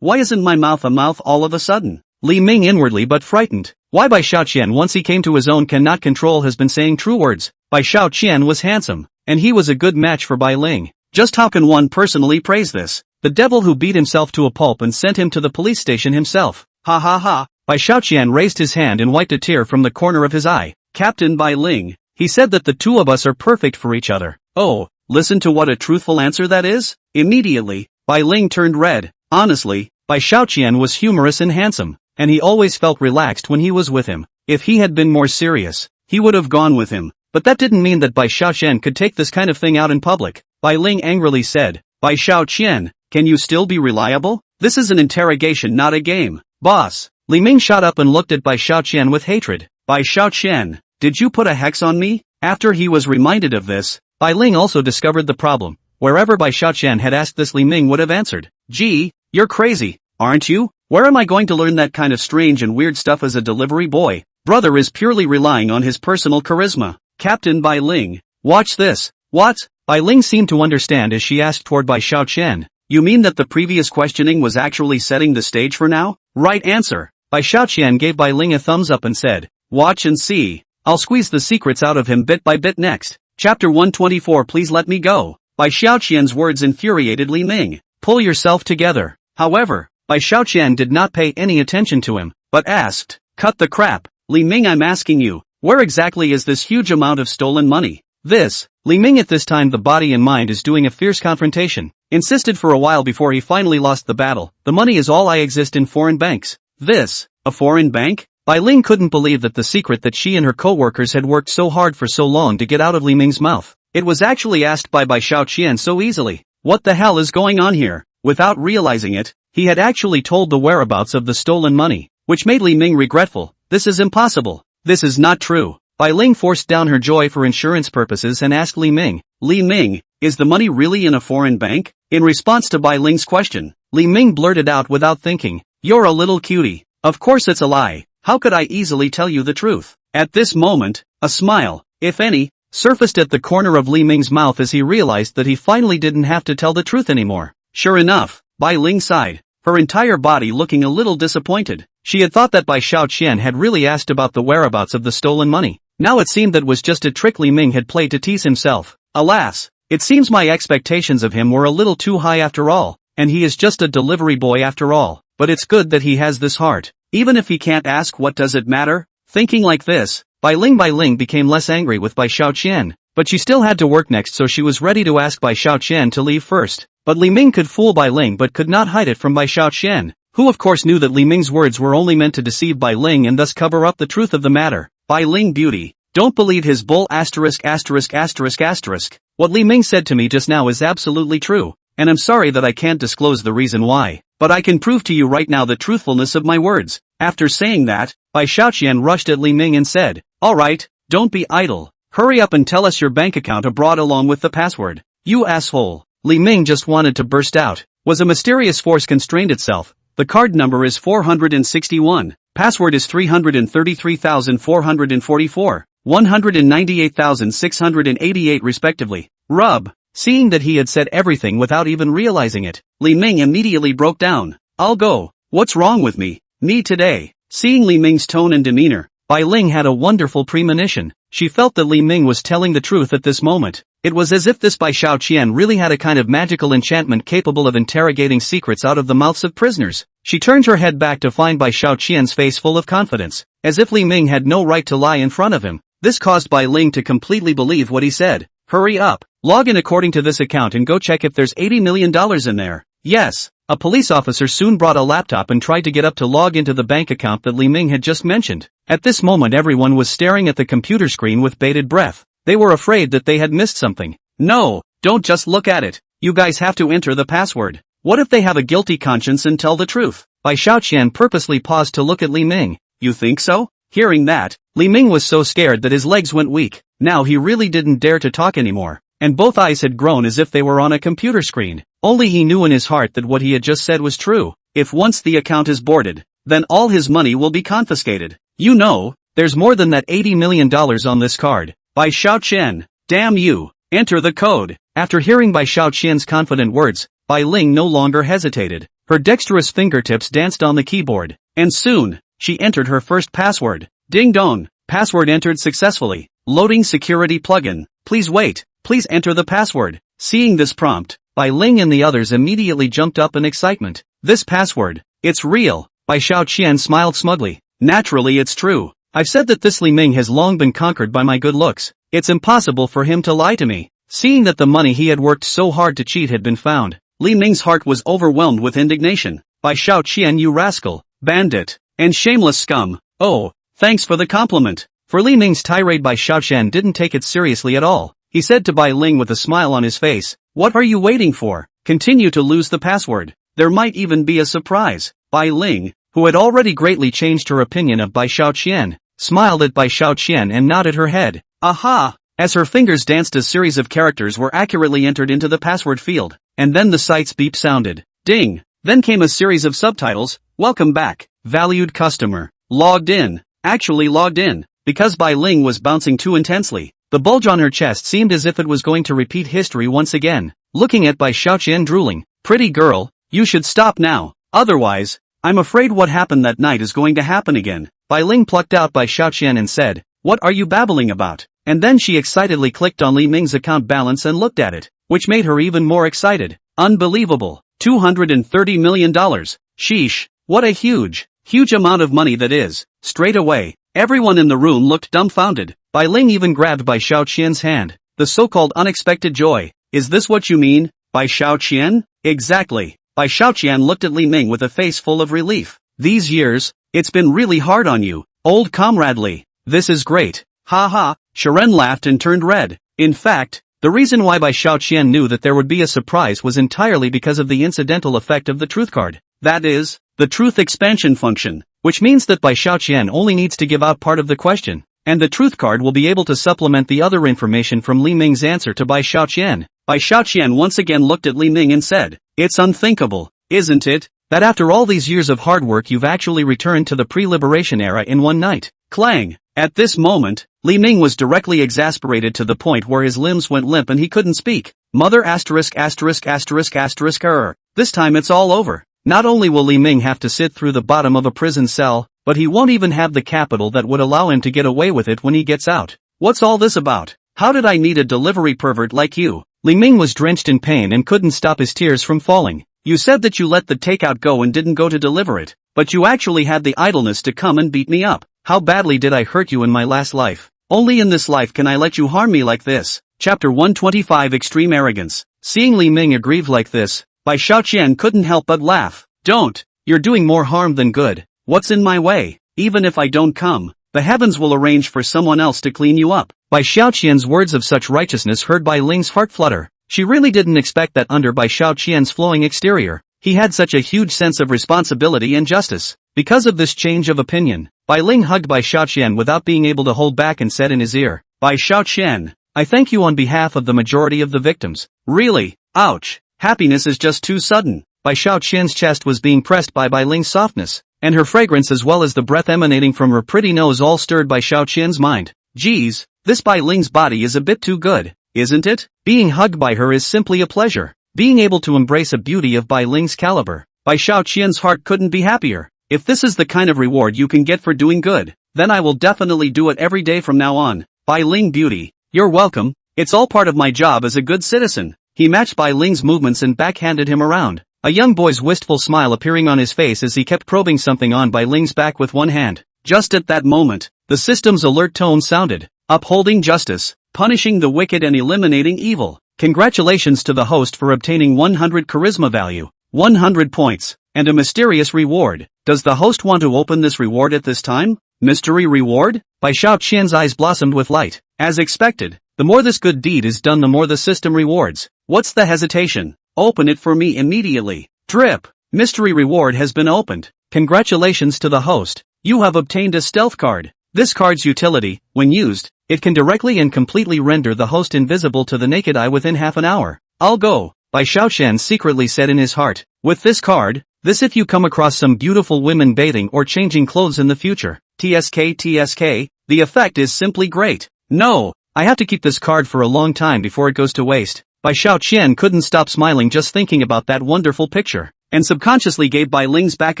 Why isn't my mouth a mouth all of a sudden? Li Ming inwardly but frightened. Why Bai Xiaoqian once he came to his own cannot control has been saying true words. Bai Xiaoqian was handsome, and he was a good match for Bai Ling. Just how can one personally praise this? The devil who beat himself to a pulp and sent him to the police station himself. Ha ha ha. Bai Xiaoqian raised his hand and wiped a tear from the corner of his eye. Captain Bai Ling, he said that the two of us are perfect for each other. Oh, listen to what a truthful answer that is? Immediately, Bai Ling turned red. Honestly, Bai Xiaoqian was humorous and handsome, and he always felt relaxed when he was with him. If he had been more serious, he would have gone with him. But that didn't mean that Bai Xiaoqian could take this kind of thing out in public. Bai Ling angrily said, "Bai Xiaoqian, can you still be reliable? This is an interrogation, not a game." "Boss." Li Ming shot up and looked at Bai Xiaoqian with hatred. "Bai Xiaoqian, did you put a hex on me?" After he was reminded of this, Bai Ling also discovered the problem. Wherever Bai Xiaoqian had asked this, Li Ming would have answered, "Gee, you're crazy, aren't you? Where am I going to learn that kind of strange and weird stuff as a delivery boy? Brother is purely relying on his personal charisma." Captain Bai Ling, watch this. What? Bai Ling seemed to understand as she asked toward Bai Xiaoqian. "You mean that the previous questioning was actually setting the stage for now?" "Right answer." Bai Xiaoqian gave Bai Ling a thumbs up and said, "Watch and see. I'll squeeze the secrets out of him bit by bit next." Chapter 124. Please let me go. Bai Xiaoqian's words infuriated Li Ming. "Pull yourself together." However, Bai Xiaoqian did not pay any attention to him, but asked, "Cut the crap. Li Ming, I'm asking you, where exactly is this huge amount of stolen money?" This, Li Ming at this time the body and mind is doing a fierce confrontation, insisted for a while before he finally lost the battle. "The money is all I exist in foreign banks." This, a foreign bank? Bai Ling couldn't believe that the secret that she and her co-workers had worked so hard for so long to get out of Li Ming's mouth. It was actually asked by Bai Xiaoqian so easily. What the hell is going on here? Without realizing it, he had actually told the whereabouts of the stolen money, which made Li Ming regretful. This is impossible. This is not true. Bai Ling forced down her joy for insurance purposes and asked Li Ming, "Li Ming, is the money really in a foreign bank?" In response to Bai Ling's question, Li Ming blurted out without thinking, "You're a little cutie. Of course it's a lie. How could I easily tell you the truth?" At this moment, a smile, if any, surfaced at the corner of Li Ming's mouth as he realized that he finally didn't have to tell the truth anymore. Sure enough, Bai Ling sighed, her entire body looking a little disappointed. She had thought that Bai Xiaoqian had really asked about the whereabouts of the stolen money. Now it seemed that was just a trick Li Ming had played to tease himself. Alas, it seems my expectations of him were a little too high after all, and he is just a delivery boy after all. But it's good that he has this heart. Even if he can't ask, what does it matter? Thinking like this, Bai Ling became less angry with Bai Xiaoqian, but she still had to work next, so she was ready to ask Bai Xiaoqian to leave first. But Li Ming could fool Bai Ling but could not hide it from Bai Xiaoqian. who of course knew that Li Ming's words were only meant to deceive Bai Ling and thus cover up the truth of the matter. Bai Ling beauty. Don't believe his bull ********. What Li Ming said to me just now is absolutely true, and I'm sorry that I can't disclose the reason why, but I can prove to you right now the truthfulness of my words. After saying that, Bai Xiaoqian rushed at Li Ming and said, alright, don't be idle. Hurry up and tell us your bank account abroad along with the password. You asshole. Li Ming just wanted to burst out. Was a mysterious force constrained itself. The card number is 461. Password is 333,444. 198,688 respectively. Rub. Seeing that he had said everything without even realizing it, Li Ming immediately broke down. I'll go. What's wrong with me? Me today. Seeing Li Ming's tone and demeanor, Bai Ling had a wonderful premonition. She felt that Li Ming was telling the truth at this moment. It was as if this Bai Xiaoqian really had a kind of magical enchantment capable of interrogating secrets out of the mouths of prisoners. She turned her head back to find Bai Xiaoqian's face full of confidence, as if Li Ming had no right to lie in front of him. This caused Bai Ling to completely believe what he said. Hurry up. Log in according to this account and go check if there's $80 million in there. Yes. A police officer soon brought a laptop and tried to get up to log into the bank account that Li Ming had just mentioned. At this moment everyone was staring at the computer screen with bated breath. They were afraid that they had missed something. No, don't just look at it. You guys have to enter the password. What if they have a guilty conscience and tell the truth? Bai Xiaoqian purposely paused to look at Li Ming. You think so? Hearing that, Li Ming was so scared that his legs went weak. Now he really didn't dare to talk anymore, and both eyes had grown as if they were on a computer screen. Only he knew in his heart that what he had just said was true. If once the account is boarded, then all his money will be confiscated. You know, there's more than that $80 million on this card. Bai Xiaoqian, damn you, enter the code. After hearing Bai Xiaoqian's confident words, Bai Ling no longer hesitated. Her dexterous fingertips danced on the keyboard, and soon, she entered her first password. Ding dong, password entered successfully. Loading security plugin. Please wait, please enter the password. Seeing this prompt, Bai Ling and the others immediately jumped up in excitement. This password, it's real. Bai Xiaoqian smiled smugly. Naturally it's true. I've said that this Li Ming has long been conquered by my good looks. It's impossible for him to lie to me. Seeing that the money he had worked so hard to cheat had been found, Li Ming's heart was overwhelmed with indignation. Bai Xiaoqian, you rascal, bandit, and shameless scum. Oh, thanks for the compliment. For Li Ming's tirade, Bai Xiaoqian didn't take it seriously at all. He said to Bai Ling with a smile on his face, what are you waiting for? Continue to lose the password. There might even be a surprise. Bai Ling, who had already greatly changed her opinion of Bai Xiaoqian, smiled at Bai Xiaoqian and nodded her head. Aha! As her fingers danced, a series of characters were accurately entered into the password field, and then the site's beep sounded. Ding! Then came a series of subtitles. Welcome back, valued customer. Logged in. Actually logged in. Because Bai Ling was bouncing too intensely, the bulge on her chest seemed as if it was going to repeat history once again. Looking at Bai Xiaoqian drooling. Pretty girl, you should stop now. Otherwise, I'm afraid what happened that night is going to happen again. Bai Ling plucked out Bai Xiaoqian and said, what are you babbling about? And then she excitedly clicked on Li Ming's account balance and looked at it, which made her even more excited. Unbelievable. $230 million. Sheesh. What a huge amount of money that is. Straight away, everyone in the room looked dumbfounded. Bai Ling even grabbed Bai Xiaoqian's hand. The so-called unexpected joy. Is this what you mean, Bai Xiaoqian? Exactly. Bai Xiaoqian looked at Li Ming with a face full of relief. These years, it's been really hard on you, old comrade Li. This is great. Ha ha. Sharon laughed and turned red. In fact, the reason why Bai Xiaoqian knew that there would be a surprise was entirely because of the incidental effect of the truth card. That is, the truth expansion function, which means that Bai Xiaoqian only needs to give out part of the question, and the truth card will be able to supplement the other information from Li Ming's answer to Bai Xiaoqian. Bai Xiaoqian once again looked at Li Ming and said, it's unthinkable, isn't it, that after all these years of hard work you've actually returned to the pre-liberation era in one night. Clang! At this moment, Li Ming was directly exasperated to the point where his limbs went limp and he couldn't speak. Mother asterisk. This time it's all over. Not only will Li Ming have to sit through the bottom of a prison cell, but he won't even have the capital that would allow him to get away with it when he gets out. What's all this about? How did I meet a delivery pervert like you? Li Ming was drenched in pain and couldn't stop his tears from falling. You said that you let the takeout go and didn't go to deliver it, but you actually had the idleness to come and beat me up. How badly did I hurt you in my last life? Only in this life can I let you harm me like this. Chapter 125 Extreme Arrogance. Seeing Li Ming aggrieved like this, Bai Xiaoqian couldn't help but laugh. Don't You're doing more harm than good. What's in my way? Even if I don't come, the heavens will arrange for someone else to clean you up. By Xiao Qian's words of such righteousness heard Bai Ling's heart flutter. She really didn't expect that under Bai Xiao Qian's flowing exterior, he had such a huge sense of responsibility and justice. Because of this change of opinion, Bai Ling hugged Bai Xiao Qian without being able to hold back and said in his ear, Bai Xiao Qian, I thank you on behalf of the majority of the victims. Really? Ouch. Happiness is just too sudden. Bai Xiao Qian's chest was being pressed by Bai Ling's softness, and her fragrance as well as the breath emanating from her pretty nose all stirred Bai Xiao Qian's mind. Geez, this Bai Ling's body is a bit too good, isn't it? Being hugged by her is simply a pleasure. Being able to embrace a beauty of Bai Ling's caliber, Bai Xiao Qian's heart couldn't be happier. If this is the kind of reward you can get for doing good, then I will definitely do it every day from now on. Bai Ling beauty, you're welcome. It's all part of my job as a good citizen. He matched Bai Ling's movements and backhanded him around, a young boy's wistful smile appearing on his face as he kept probing something on Bai Ling's back with one hand. Just at that moment, the system's alert tone sounded, upholding justice, punishing the wicked and eliminating evil. Congratulations to the host for obtaining 100 charisma value, 100 points, and a mysterious reward. Does the host want to open this reward at this time? Mystery reward? Bai Xiao Qian's eyes blossomed with light. As expected, the more this good deed is done the more the system rewards. What's the hesitation? Open it for me immediately. Drip! Mystery reward has been opened. Congratulations to the host. You have obtained a stealth card. This card's utility, when used, it can directly and completely render the host invisible to the naked eye within half an hour. I'll go, Bai Xiao Qian secretly said in his heart. With this card, this if you come across some beautiful women bathing or changing clothes in the future. TSK, the effect is simply great. No, I have to keep this card for a long time before it goes to waste. Bai Xiao Qian couldn't stop smiling just thinking about that wonderful picture, and subconsciously gave Bai Ling's back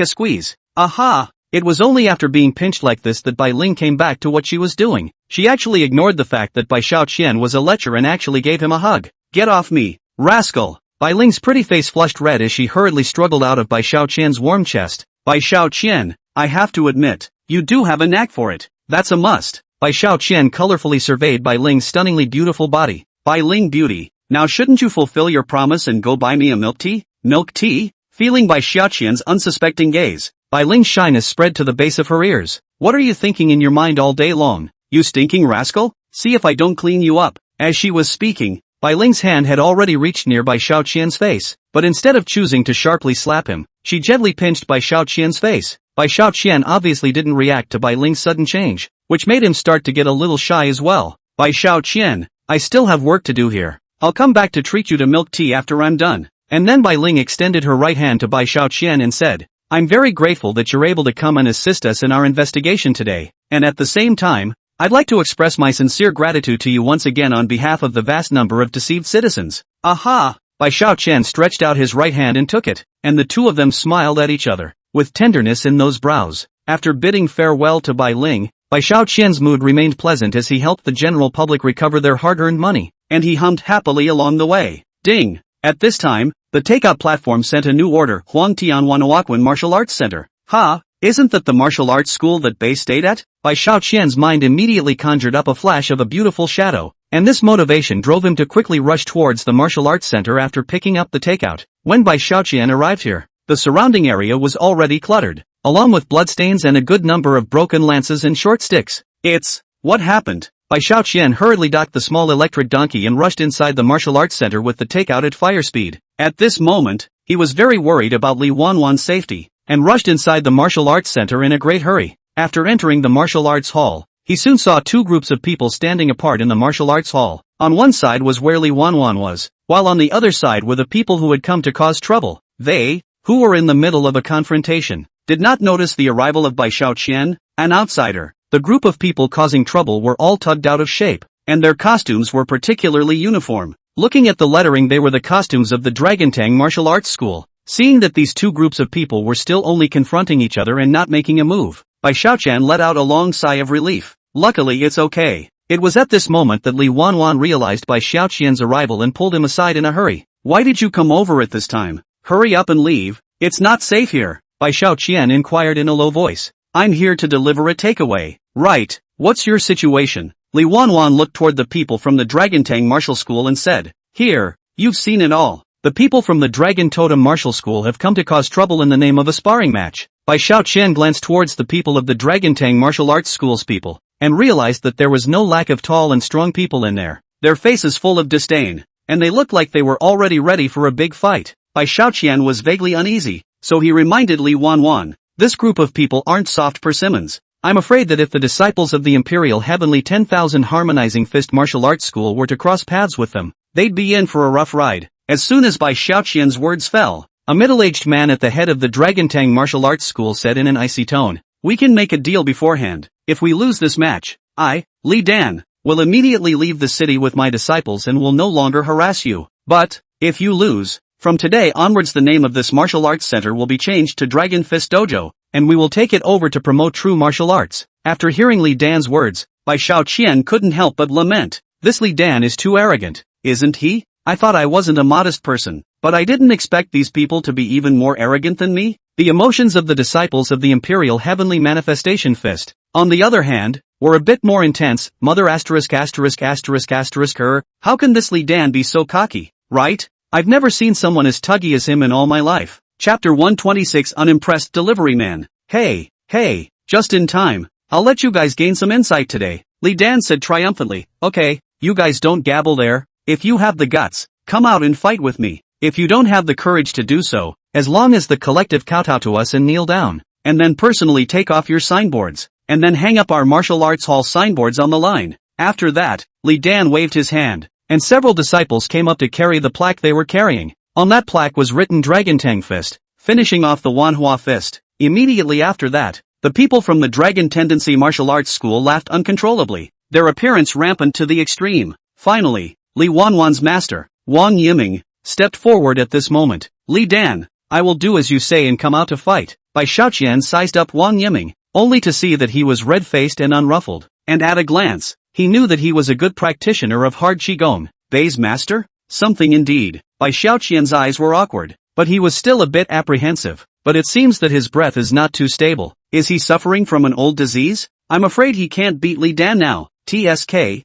a squeeze. Aha! It was only after being pinched like this that Bai Ling came back to what she was doing. She actually ignored the fact that Bai Xiao Qian was a lecher and actually gave him a hug. Get off me, rascal! Bai Ling's pretty face flushed red as she hurriedly struggled out of Bai Xiao Qian's warm chest. Bai Xiao Qian, I have to admit, you do have a knack for it. That's a must. Bai Xiao Qian colorfully surveyed Bai Ling's stunningly beautiful body. Bai Ling beauty, now shouldn't you fulfill your promise and go buy me a milk tea? Milk tea? Feeling Bai Xiao Qian's unsuspecting gaze, Bai Ling's shyness spread to the base of her ears. What are you thinking in your mind all day long, you stinking rascal? See if I don't clean you up. As she was speaking, Bai Ling's hand had already reached near Bai Xiao Qian's face, but instead of choosing to sharply slap him, she gently pinched Bai Xiao Qian's face. Bai Xiao Qian obviously didn't react to Bai Ling's sudden change, which made him start to get a little shy as well. Bai Xiao Qian, I still have work to do here. I'll come back to treat you to milk tea after I'm done. And then Bai Ling extended her right hand to Bai Xiao Qian and said, I'm very grateful that you're able to come and assist us in our investigation today, and at the same time, I'd like to express my sincere gratitude to you once again on behalf of the vast number of deceived citizens. Aha! Bai Xiao Qian stretched out his right hand and took it, and the two of them smiled at each other, with tenderness in those brows. After bidding farewell to Bai Ling, Bai Xiao Qian's mood remained pleasant as he helped the general public recover their hard-earned money, and he hummed happily along the way. Ding! At this time, the takeout platform sent a new order. Huang Tianwanawakwan Martial Arts Center. Ha! Isn't that the martial arts school that Bei stayed at? Bai Xiao Qian's mind immediately conjured up a flash of a beautiful shadow, and this motivation drove him to quickly rush towards the martial arts center after picking up the takeout. When Bai Xiao Qian arrived here, the surrounding area was already cluttered, along with bloodstains and a good number of broken lances and short sticks. What happened? Bai Xiao Qian hurriedly docked the small electric donkey and rushed inside the martial arts center with the takeout at fire speed. At this moment, he was very worried about Li Wanwan's safety, and rushed inside the martial arts center in a great hurry. After entering the martial arts hall, he soon saw two groups of people standing apart in the martial arts hall. On one side was where Li Wanwan was, while on the other side were the people who had come to cause trouble. They, who were in the middle of a confrontation, did not notice the arrival of Bai Xiao Qian, an outsider. The group of people causing trouble were all tugged out of shape, and their costumes were particularly uniform. Looking at the lettering, they were the costumes of the Dragontang Martial Arts School. Seeing that these two groups of people were still only confronting each other and not making a move, Bai Xiao Qian let out a long sigh of relief. Luckily it's okay. It was at this moment that Li Wanwan realized Bai Xiao Qian's arrival and pulled him aside in a hurry. Why did you come over at this time? Hurry up and leave. It's not safe here. Bai Xiao Qian inquired in a low voice. I'm here to deliver a takeaway. Right, what's your situation? Li Wanwan looked toward the people from the Dragontang Martial School and said, Here, you've seen it all. The people from the Dragon Totem Martial School have come to cause trouble in the name of a sparring match. Bai Xiaoqian glanced towards the people of the Dragon Tang Martial Arts School's people, and realized that there was no lack of tall and strong people in there. Their faces full of disdain, and they looked like they were already ready for a big fight. Bai Xiaoqian was vaguely uneasy, so he reminded Li Wanwan, "This group of people aren't soft persimmons. I'm afraid that if the disciples of the Imperial Heavenly 10,000 Harmonizing Fist Martial Arts School were to cross paths with them, they'd be in for a rough ride." As soon as Bai Xiaoqian's words fell, a middle-aged man at the head of the Dragon Tang Martial Arts School said in an icy tone, "We can make a deal beforehand. If we lose this match, I, Li Dan, will immediately leave the city with my disciples and will no longer harass you. But, if you lose, from today onwards the name of this martial arts center will be changed to Dragon Fist Dojo, and we will take it over to promote true martial arts." After hearing Li Dan's words, Bai Xiaoqian couldn't help but lament. This Li Dan is too arrogant, isn't he? I thought I wasn't a modest person, but I didn't expect these people to be even more arrogant than me. The emotions of the disciples of the Imperial Heavenly Manifestation Fist, on the other hand, were a bit more intense. Mother *********. How can this Li Dan be so cocky, right? I've never seen someone as tuggy as him in all my life. Chapter 126 Unimpressed Delivery Man. Hey, just in time. I'll let you guys gain some insight today, Li Dan said triumphantly. Okay, you guys don't gabble there. If you have the guts, come out and fight with me. If you don't have the courage to do so, as long as the collective kowtow to us and kneel down, and then personally take off your signboards, and then hang up our martial arts hall signboards on the line. After that, Li Dan waved his hand, and several disciples came up to carry the plaque they were carrying. On that plaque was written Dragon Tang Fist, finishing off the manhwa Fist. Immediately after that, the people from the Dragon Tendency Martial Arts School laughed uncontrollably, their appearance rampant to the extreme. Finally, Li Wanwan's master, Wang Yiming, stepped forward at this moment. Li Dan, I will do as you say and come out to fight. Bai Xiaoqian sized up Wang Yiming, only to see that he was red-faced and unruffled, and at a glance, he knew that he was a good practitioner of hard qigong. Bai's master? Something indeed. Bai Xiaoqian's eyes were awkward, but he was still a bit apprehensive. But it seems that his breath is not too stable. Is he suffering from an old disease? I'm afraid he can't beat Li Dan now. TSK.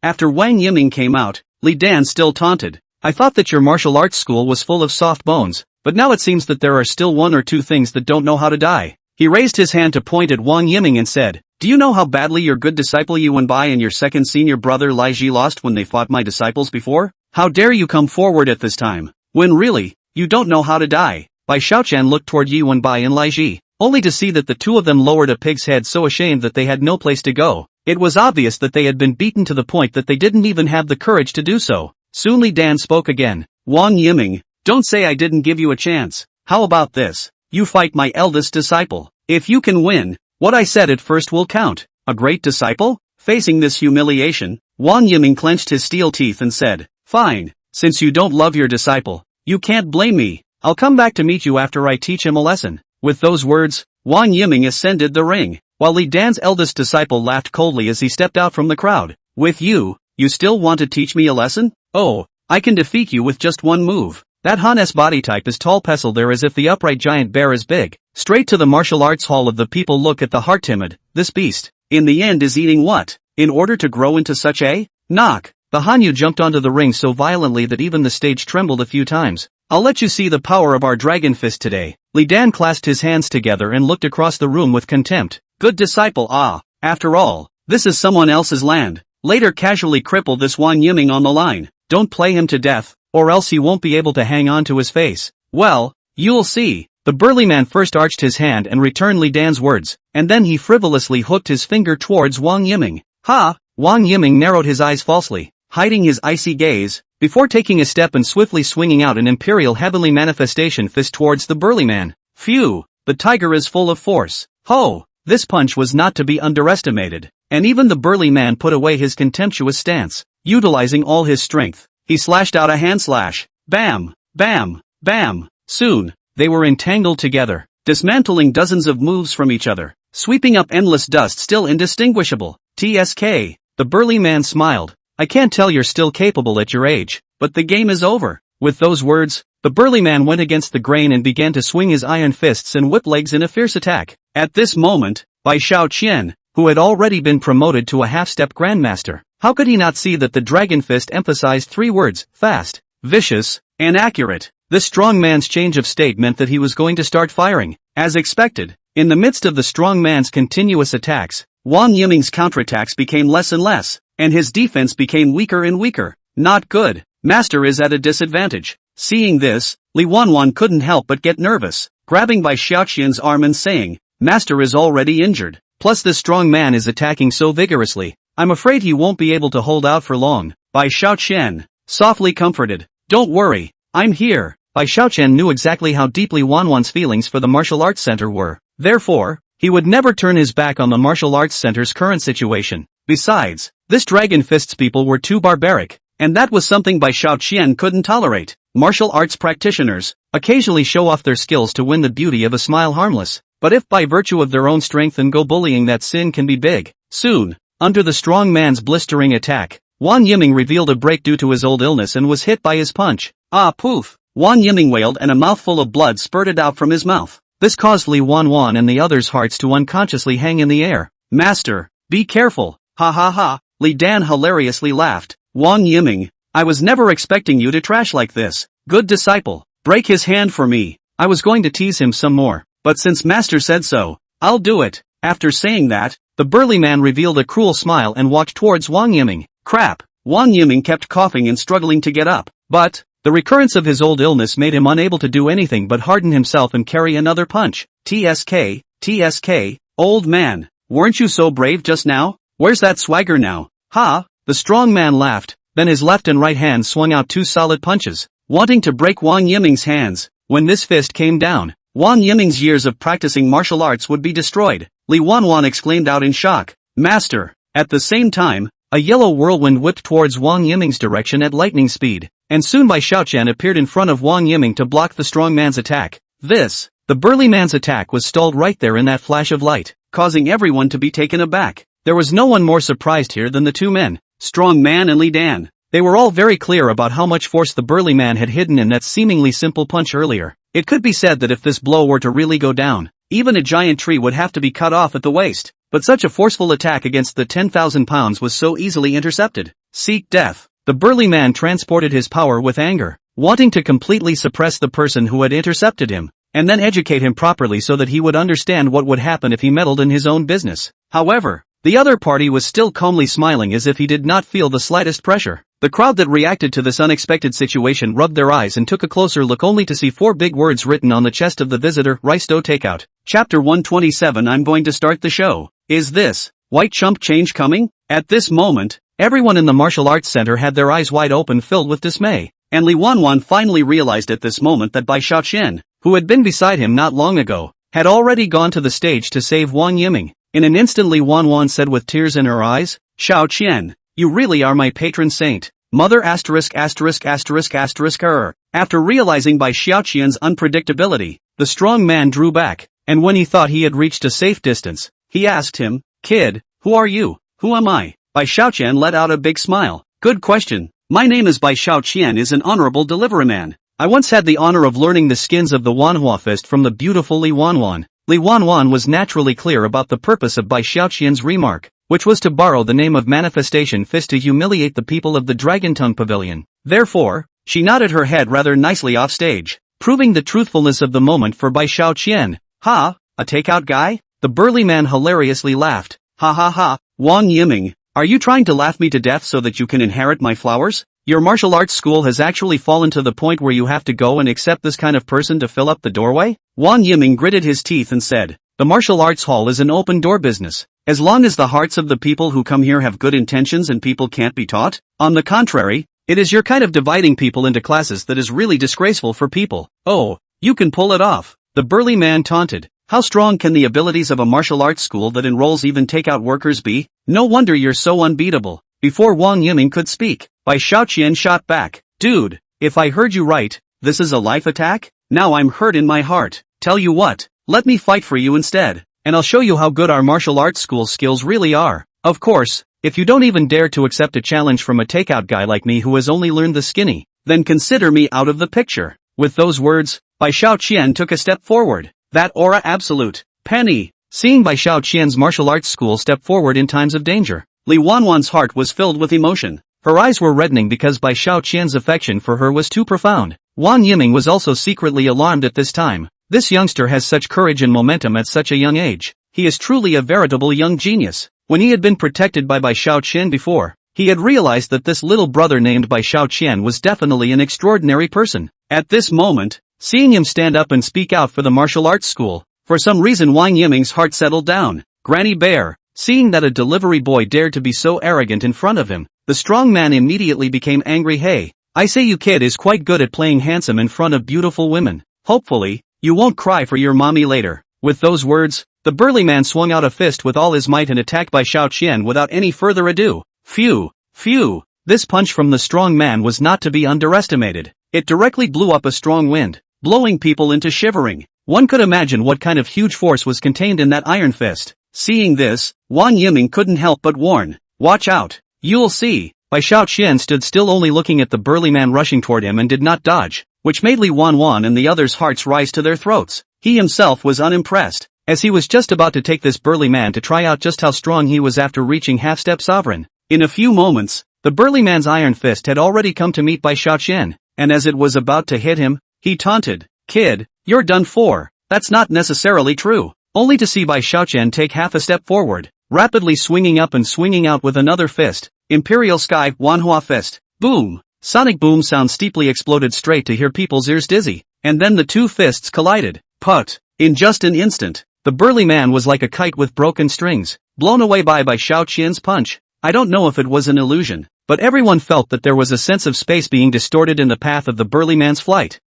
After Wang Yiming came out, Li Dan still taunted. I thought that your martial arts school was full of soft bones, but now it seems that there are still one or two things that don't know how to die. He raised his hand to point at Wang Yiming and said, do you know how badly your good disciple Yuan Bai and your second senior brother Lai Ji lost when they fought my disciples before? How dare you come forward at this time, when really, you don't know how to die? Bai Xiaoqian looked toward Yuan Bai and Lai Ji, only to see that the two of them lowered a pig's head so ashamed that they had no place to go. It was obvious that they had been beaten to the point that they didn't even have the courage to do so. Soon Li Dan spoke again. Wang Yiming, don't say I didn't give you a chance. How about this? You fight my eldest disciple. If you can win, what I said at first will count. A great disciple? Facing this humiliation, Wang Yiming clenched his steel teeth and said, fine, since you don't love your disciple, you can't blame me. I'll come back to meet you after I teach him a lesson. With those words, Wang Yiming ascended the ring, while Li Dan's eldest disciple laughed coldly as he stepped out from the crowd. With you still want to teach me a lesson? Oh, I can defeat you with just one move. That Han's body type is tall pestle there as if the upright giant bear is big. Straight to the martial arts hall of the people look at the heart timid, this beast, in the end is eating what? In order to grow into such a? Knock. The Hanyu jumped onto the ring so violently that even the stage trembled a few times. I'll let you see the power of our dragon fist today. Li Dan clasped his hands together and looked across the room with contempt. Good disciple after all, this is someone else's land. Later casually cripple this Wang Yiming on the line. Don't play him to death, or else he won't be able to hang on to his face. Well, you'll see. The burly man first arched his hand and returned Li Dan's words, and then he frivolously hooked his finger towards Wang Yiming. Ha! Wang Yiming narrowed his eyes falsely, hiding his icy gaze, before taking a step and swiftly swinging out an imperial heavenly manifestation fist towards the burly man. Phew! The tiger is full of force. Ho! This punch was not to be underestimated, and even the burly man put away his contemptuous stance. Utilizing all his strength, he slashed out a hand slash. Bam! Bam! Bam! Soon, they were entangled together, dismantling dozens of moves from each other, sweeping up endless dust still indistinguishable. TSK. The burly man smiled. I can't tell you're still capable at your age, but the game is over. With those words, the burly man went against the grain and began to swing his iron fists and whip legs in a fierce attack. At this moment, Bai Xiaoqian, who had already been promoted to a half-step grandmaster. How could he not see that the dragon fist emphasized 3 words: fast, vicious, and accurate? This strong man's change of state meant that he was going to start firing. As expected, in the midst of the strong man's continuous attacks, Wang Yiming's counterattacks became less and less, and his defense became weaker and weaker. Not good. Master is at a disadvantage. Seeing this, Li Wanwan couldn't help but get nervous, grabbing Bai Xiaoqian's arm and saying, "Master is already injured. Plus this strong man is attacking so vigorously. I'm afraid he won't be able to hold out for long." Bai Xiaoqian softly comforted, "Don't worry, I'm here." Bai Xiaoqian knew exactly how deeply Wanwan's feelings for the martial arts center were. Therefore, he would never turn his back on the martial arts center's current situation. Besides, this dragon fist's people were too barbaric, and that was something Bai Xiaoqian couldn't tolerate. Martial arts practitioners occasionally show off their skills to win the beauty of a smile harmless, but if by virtue of their own strength and go bullying, that sin can be big. Soon, under the strong man's blistering attack, Wang Yiming revealed a break due to his old illness and was hit by his punch. Ah, poof! Wang Yiming wailed and a mouthful of blood spurted out from his mouth. This caused Li Wanwan and the others' hearts to unconsciously hang in the air. "Master, be careful, ha ha ha." Li Dan hilariously laughed. "Wang Yiming, I was never expecting you to trash like this. Good disciple, break his hand for me." I was going to tease him some more, but since Master said so, I'll do it. After saying that, the burly man revealed a cruel smile and walked towards Wang Yiming. Crap! Wang Yiming kept coughing and struggling to get up, but the recurrence of his old illness made him unable to do anything but harden himself and carry another punch. TSK, old man, weren't you so brave just now? Where's that swagger now? Ha! The strong man laughed, then his left and right hand swung out 2 solid punches, wanting to break Wang Yiming's hands. When this fist came down, Wang Yiming's years of practicing martial arts would be destroyed. Li Wanwan exclaimed out in shock, "Master!" At the same time, a yellow whirlwind whipped towards Wang Yiming's direction at lightning speed, and soon Bai Xiaoqian appeared in front of Wang Yiming to block the strong man's attack. The burly man's attack was stalled right there in that flash of light, causing everyone to be taken aback. There was no one more surprised here than the 2 men, Strong Man and Li Dan. They were all very clear about how much force the burly man had hidden in that seemingly simple punch earlier. It could be said that if this blow were to really go down, even a giant tree would have to be cut off at the waist. But such a forceful attack against the 10,000 pounds was so easily intercepted. Seek death. The burly man transported his power with anger, wanting to completely suppress the person who had intercepted him, and then educate him properly so that he would understand what would happen if he meddled in his own business. However, the other party was still calmly smiling as if he did not feel the slightest pressure. The crowd that reacted to this unexpected situation rubbed their eyes and took a closer look only to see 4 big words written on the chest of the visitor: Rice Dough Takeout. Chapter 127. I'm going to start the show. Is this white chump change coming? At this moment, everyone in the martial arts center had their eyes wide open, filled with dismay, and Li Wanwan finally realized at this moment that Bai Xiaoqian, who had been beside him not long ago, had already gone to the stage to save Wang Yiming. In an instant, Li Wanwan said with tears in her eyes, "Xiaoqian, you really are my patron saint. Mother **********. After realizing Bai Xiaoqian's unpredictability, the strong man drew back, and when he thought he had reached a safe distance, he asked him, "Kid, who are you? Who am I?" Bai Xiaoqian let out a big smile. "Good question. My name is Bai Xiaoqian, is an honorable deliveryman. I once had the honor of learning the skins of the manhwa fist from the beautiful Li Wanwan." Li Wanwan was naturally clear about the purpose of Bai Xiaoqian's remark, which was to borrow the name of Manifestation Fist to humiliate the people of the Dragon Tongue Pavilion. Therefore, she nodded her head rather nicely off stage, proving the truthfulness of the moment for Bai Xiaoqian. "Ha, a takeout guy?" The burly man hilariously laughed. "Ha ha ha, Wang Yiming, are you trying to laugh me to death so that you can inherit my flowers? Your martial arts school has actually fallen to the point where you have to go and accept this kind of person to fill up the doorway?" Wang Yiming gritted his teeth and said, "The martial arts hall is an open door business. As long as the hearts of the people who come here have good intentions and people can't be taught. On the contrary, it is your kind of dividing people into classes that is really disgraceful for people." "Oh, you can pull it off," the burly man taunted. "How strong can the abilities of a martial arts school that enrolls even takeout workers be? No wonder you're so unbeatable." Before Wang Yiming could speak, Bai Xiaoqian shot back, "Dude, if I heard you right, this is a life attack? Now I'm hurt in my heart. Tell you what, let me fight for you instead, and I'll show you how good our martial arts school skills really are. Of course, if you don't even dare to accept a challenge from a takeout guy like me who has only learned the skinny, then consider me out of the picture." With those words, Bai Xiaoqian took a step forward. That aura absolute. Penny, seeing Bai Xiaoqian's martial arts school step forward in times of danger. Li Wanwan's heart was filled with emotion. Her eyes were reddening because Bai Xiaoqian's affection for her was too profound. Wang Yiming was also secretly alarmed at this time. This youngster has such courage and momentum at such a young age. He is truly a veritable young genius. When he had been protected by Bai Xiaoqian before, he had realized that this little brother named Bai Xiaoqian was definitely an extraordinary person. At this moment, seeing him stand up and speak out for the martial arts school, for some reason Wang Yiming's heart settled down. Granny Bear, seeing that a delivery boy dared to be so arrogant in front of him, the strong man immediately became angry. Hey, I say you kid is quite good at playing handsome in front of beautiful women. Hopefully, you won't cry for your mommy later. With those words, the burly man swung out a fist with all his might and attacked Bai Xiaoqian without any further ado. Phew, phew, this punch from the strong man was not to be underestimated. It directly blew up a strong wind, blowing people into shivering. One could imagine what kind of huge force was contained in that iron fist. Seeing this, Wang Yiming couldn't help but warn, watch out, you'll see. Bai Xiaoqian stood still only looking at the burly man rushing toward him and did not dodge, which made Li Wanwan and the others' hearts rise to their throats. He himself was unimpressed, as he was just about to take this burly man to try out just how strong he was after reaching half-step sovereign. In a few moments, the burly man's iron fist had already come to meet Bai Xiaoqian, and as it was about to hit him, he taunted, kid, you're done for. That's not necessarily true. Only to see Bai Xiaoqian take half a step forward, rapidly swinging up and swinging out with another fist. Imperial Sky manhwa fist. Boom! Sonic boom sound steeply exploded straight to hear people's ears dizzy, and then the two fists collided. Put! In just an instant, the burly man was like a kite with broken strings, blown away by Bai Xiaoqian's punch. I don't know if it was an illusion, but everyone felt that there was a sense of space being distorted in the path of the burly man's flight.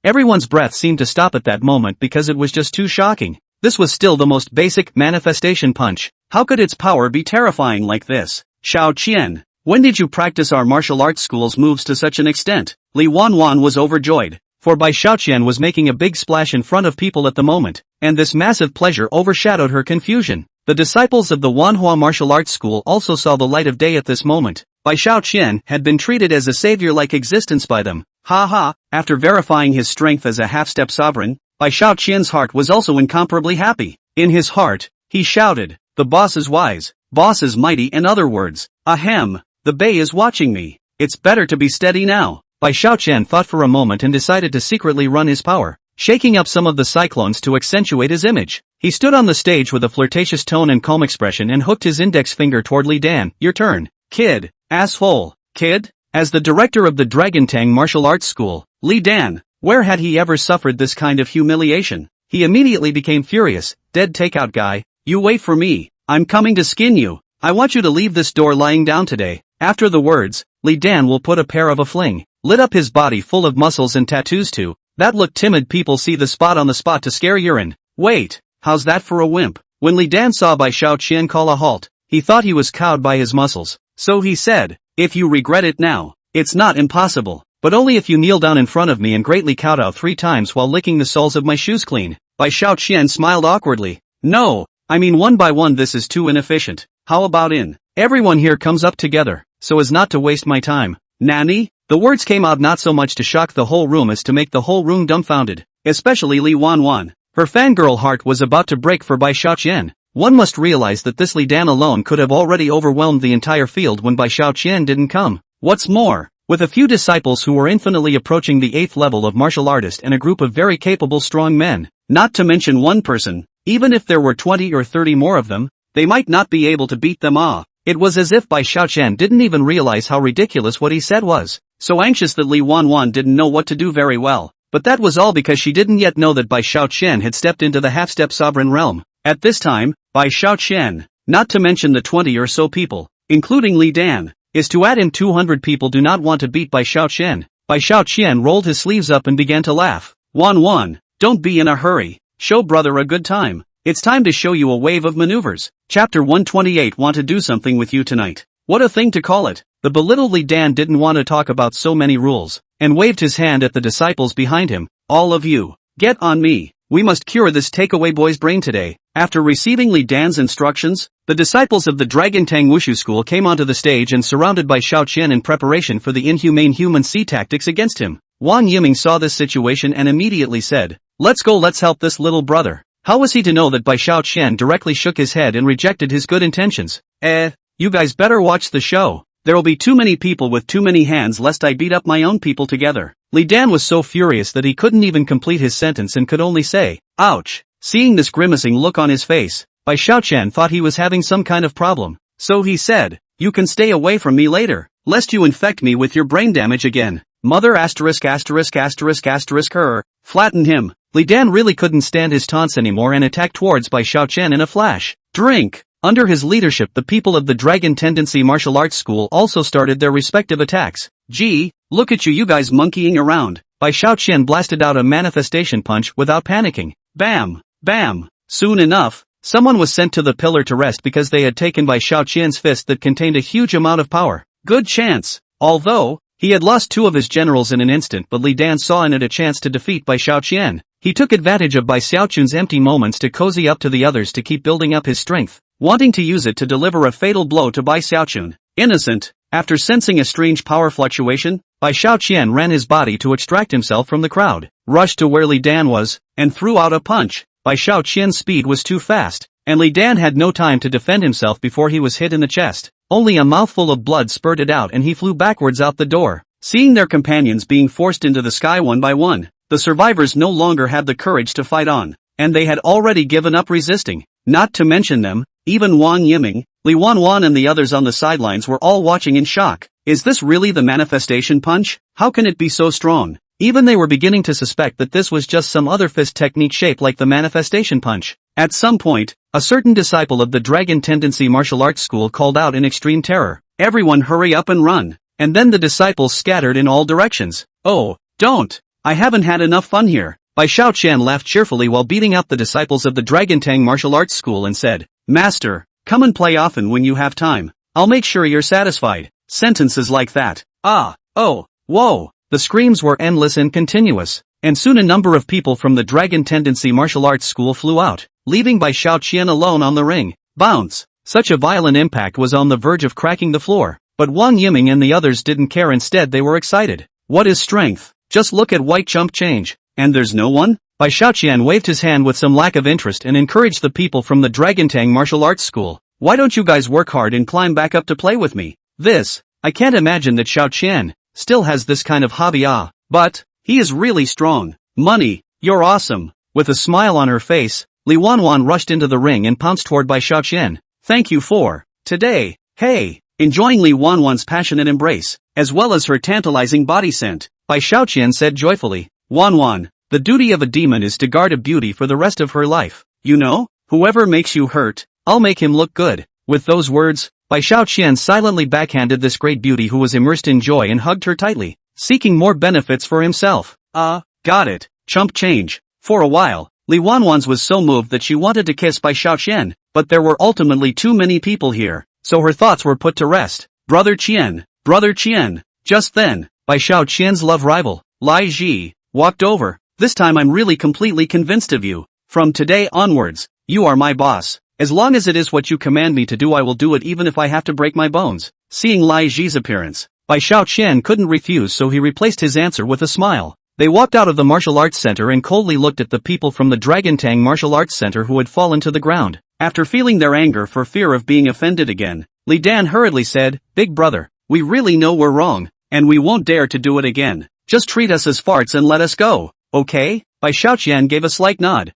Everyone's breath seemed to stop at that moment because it was just too shocking. This was still the most basic manifestation punch. How could its power be terrifying like this? Xiaoqian, when did you practice our martial arts school's moves to such an extent? Li Wanwan was overjoyed, for Bai Xiaoqian was making a big splash in front of people at the moment, and this massive pleasure overshadowed her confusion. The disciples of the manhwa martial arts school also saw the light of day at this moment. Bai Xiaoqian had been treated as a savior-like existence by them. After verifying his strength as a half-step sovereign, Bai Xiaoqian's heart was also incomparably happy. In his heart, he shouted, the boss is wise, boss is mighty. In other words, ahem, the Bei is watching me. It's better to be steady now. Bai Xiaoqian thought for a moment and decided to secretly run his power, shaking up some of the cyclones to accentuate his image. He stood on the stage with a flirtatious tone and calm expression and hooked his index finger toward Li Dan. Your turn, kid, asshole, kid. As the director of the Dragon Tang Martial Arts School, Li Dan, where had he ever suffered this kind of humiliation? He immediately became furious. Dead takeout guy, you wait for me, I'm coming to skin you. I want you to leave this door lying down today. After the words, Li Dan will put a pair of a fling, lit up his body full of muscles and tattoos too. That look timid. People see the spot on the spot to scare urine. Wait, how's that for a wimp? When Li Dan saw Bai Xiaoqian call a halt, he thought he was cowed by his muscles. So he said, if you regret it now, it's not impossible, but only if you kneel down in front of me and greatly kowtow 3 times while licking the soles of my shoes clean. Bai Xiaoqian smiled awkwardly. No, I mean one by one. This is too inefficient. How about everyone here comes up together, so as not to waste my time. Nani? The words came out not so much to shock the whole room as to make the whole room dumbfounded, especially Li Wanwan. Her fangirl heart was about to break for Bai Xiaoqian. One must realize that this Li Dan alone could have already overwhelmed the entire field when Bai Xiaoqian didn't come. What's more, with a few disciples who were infinitely approaching the 8th level of martial artist and a group of very capable strong men, not to mention one person, even if there were 20 or 30 more of them, they might not be able to beat them all. It was as if Bai Xiaoqian didn't even realize how ridiculous what he said was. So anxious that Li Wanwan didn't know what to do very well. But that was all because she didn't yet know that Bai Xiaoqian had stepped into the half-step sovereign realm. At this time, Bai Xiaoqian, not to mention the 20 or so people, including Li Dan, is to add in 200 people do not want to beat Bai Xiaoqian. Bai Xiaoqian rolled his sleeves up and began to laugh. Wanwan, don't be in a hurry. Show brother a good time. It's time to show you a wave of maneuvers. Chapter 128. Want to do something with you tonight. What a thing to call it. The belittled Li Dan didn't want to talk about so many rules, and waved his hand at the disciples behind him. All of you, get on me. We must cure this takeaway boy's brain today. After receiving Li Dan's instructions, the disciples of the Dragon Tang Wushu school came onto the stage and surrounded Bai Xiaoqian in preparation for the inhumane human sea tactics against him. Wang Yiming saw this situation and immediately said, let's go, let's help this little brother. How was he to know that Bai Xiaoqian directly shook his head and rejected his good intentions? You guys better watch the show. There'll be too many people with too many hands lest I beat up my own people together. Li Dan was so furious that he couldn't even complete his sentence and could only say, ouch. Seeing this grimacing look on his face, Bai Xiaoqian thought he was having some kind of problem. So he said, you can stay away from me later, lest you infect me with your brain damage again. Mother asterisk asterisk asterisk asterisk her. Flatten him. Li Dan really couldn't stand his taunts anymore and attacked towards Bai Xiaoqian in a flash. Drink. Under his leadership, the people of the Dragon Tendency Martial Arts School also started their respective attacks. Gee, look at you guys monkeying around. Bai Xiaoqian blasted out a manifestation punch without panicking. Bam, bam. Soon enough, someone was sent to the pillar to rest because they had taken Bai Xiaoqian's fist that contained a huge amount of power. Good chance. Although, he had lost 2 of his generals in an instant, but Li Dan saw in it a chance to defeat Bai Xiaoqian. He took advantage of Bai Xiaoqian's empty moments to cozy up to the others to keep building up his strength, wanting to use it to deliver a fatal blow to Bai Xiaoqian. Innocent. After sensing a strange power fluctuation, Bai Xiaoqian ran his body to extract himself from the crowd, rushed to where Li Dan was, and threw out a punch. Bai Xiaoqian's speed was too fast, and Li Dan had no time to defend himself before he was hit in the chest. Only a mouthful of blood spurted out and he flew backwards out the door. Seeing their companions being forced into the sky one by one, the survivors no longer had the courage to fight on, and they had already given up resisting. Not to mention them, even Wang Yiming, Li Wanwan and the others on the sidelines were all watching in shock. Is this really the manifestation punch? How can it be so strong? Even they were beginning to suspect that this was just some other fist technique shaped like the manifestation punch. At some point, a certain disciple of the Dragon Tendency Martial Arts School called out in extreme terror, everyone hurry up and run. And then the disciples scattered in all directions. Oh, don't. I haven't had enough fun here. Bai Xiaoqian laughed cheerfully while beating up the disciples of the Dragon Tang Martial Arts School and said, Master, come and play often when you have time. I'll make sure you're satisfied. Sentences like that. Ah, oh, whoa. The screams were endless and continuous, and soon a number of people from the Dragon Tendency Martial Arts School flew out, leaving Bai Xiaoqian alone on the ring. Bounce! Such a violent impact was on the verge of cracking the floor, but Wang Yiming and the others didn't care. Instead they were excited. What is strength? Just look at white chump change. And there's no one? Bai Xiaoqian waved his hand with some lack of interest and encouraged the people from the Dragon Tang Martial Arts School. Why don't you guys work hard and climb back up to play with me? I can't imagine that Xiaoqian still has this kind of hobby. But he is really strong. Money, you're awesome. With a smile on her face, Li Wanwan rushed into the ring and pounced toward Bai Xiaoqian. Thank you for today. Hey, enjoying Li Wanwan's passionate embrace, as well as her tantalizing body scent, Bai Xiaoqian said joyfully. Wanwan, the duty of a demon is to guard a beauty for the rest of her life. You know, whoever makes you hurt, I'll make him look good. With those words, Bai Xiaoqian silently backhanded this great beauty who was immersed in joy and hugged her tightly, seeking more benefits for himself. Got it. Chump change. For a while, Li Wanwan's was so moved that she wanted to kiss Bai Xiaoqian, but there were ultimately too many people here, so her thoughts were put to rest. Brother Qian. Just then, Bai Xiaoqian's love rival, Lai Ji, walked over. This time I'm really completely convinced of you. From today onwards, you are my boss. As long as it is what you command me to do, I will do it even if I have to break my bones. Seeing Lai Ji's appearance, Bai Xiaoqian couldn't refuse, so he replaced his answer with a smile. They walked out of the martial arts center and coldly looked at the people from the Dragon Tang Martial Arts Center who had fallen to the ground. After feeling their anger for fear of being offended again, Li Dan hurriedly said, Big brother, we really know we're wrong, and we won't dare to do it again. Just treat us as farts and let us go, okay? Bai Xiaoqian gave a slight nod.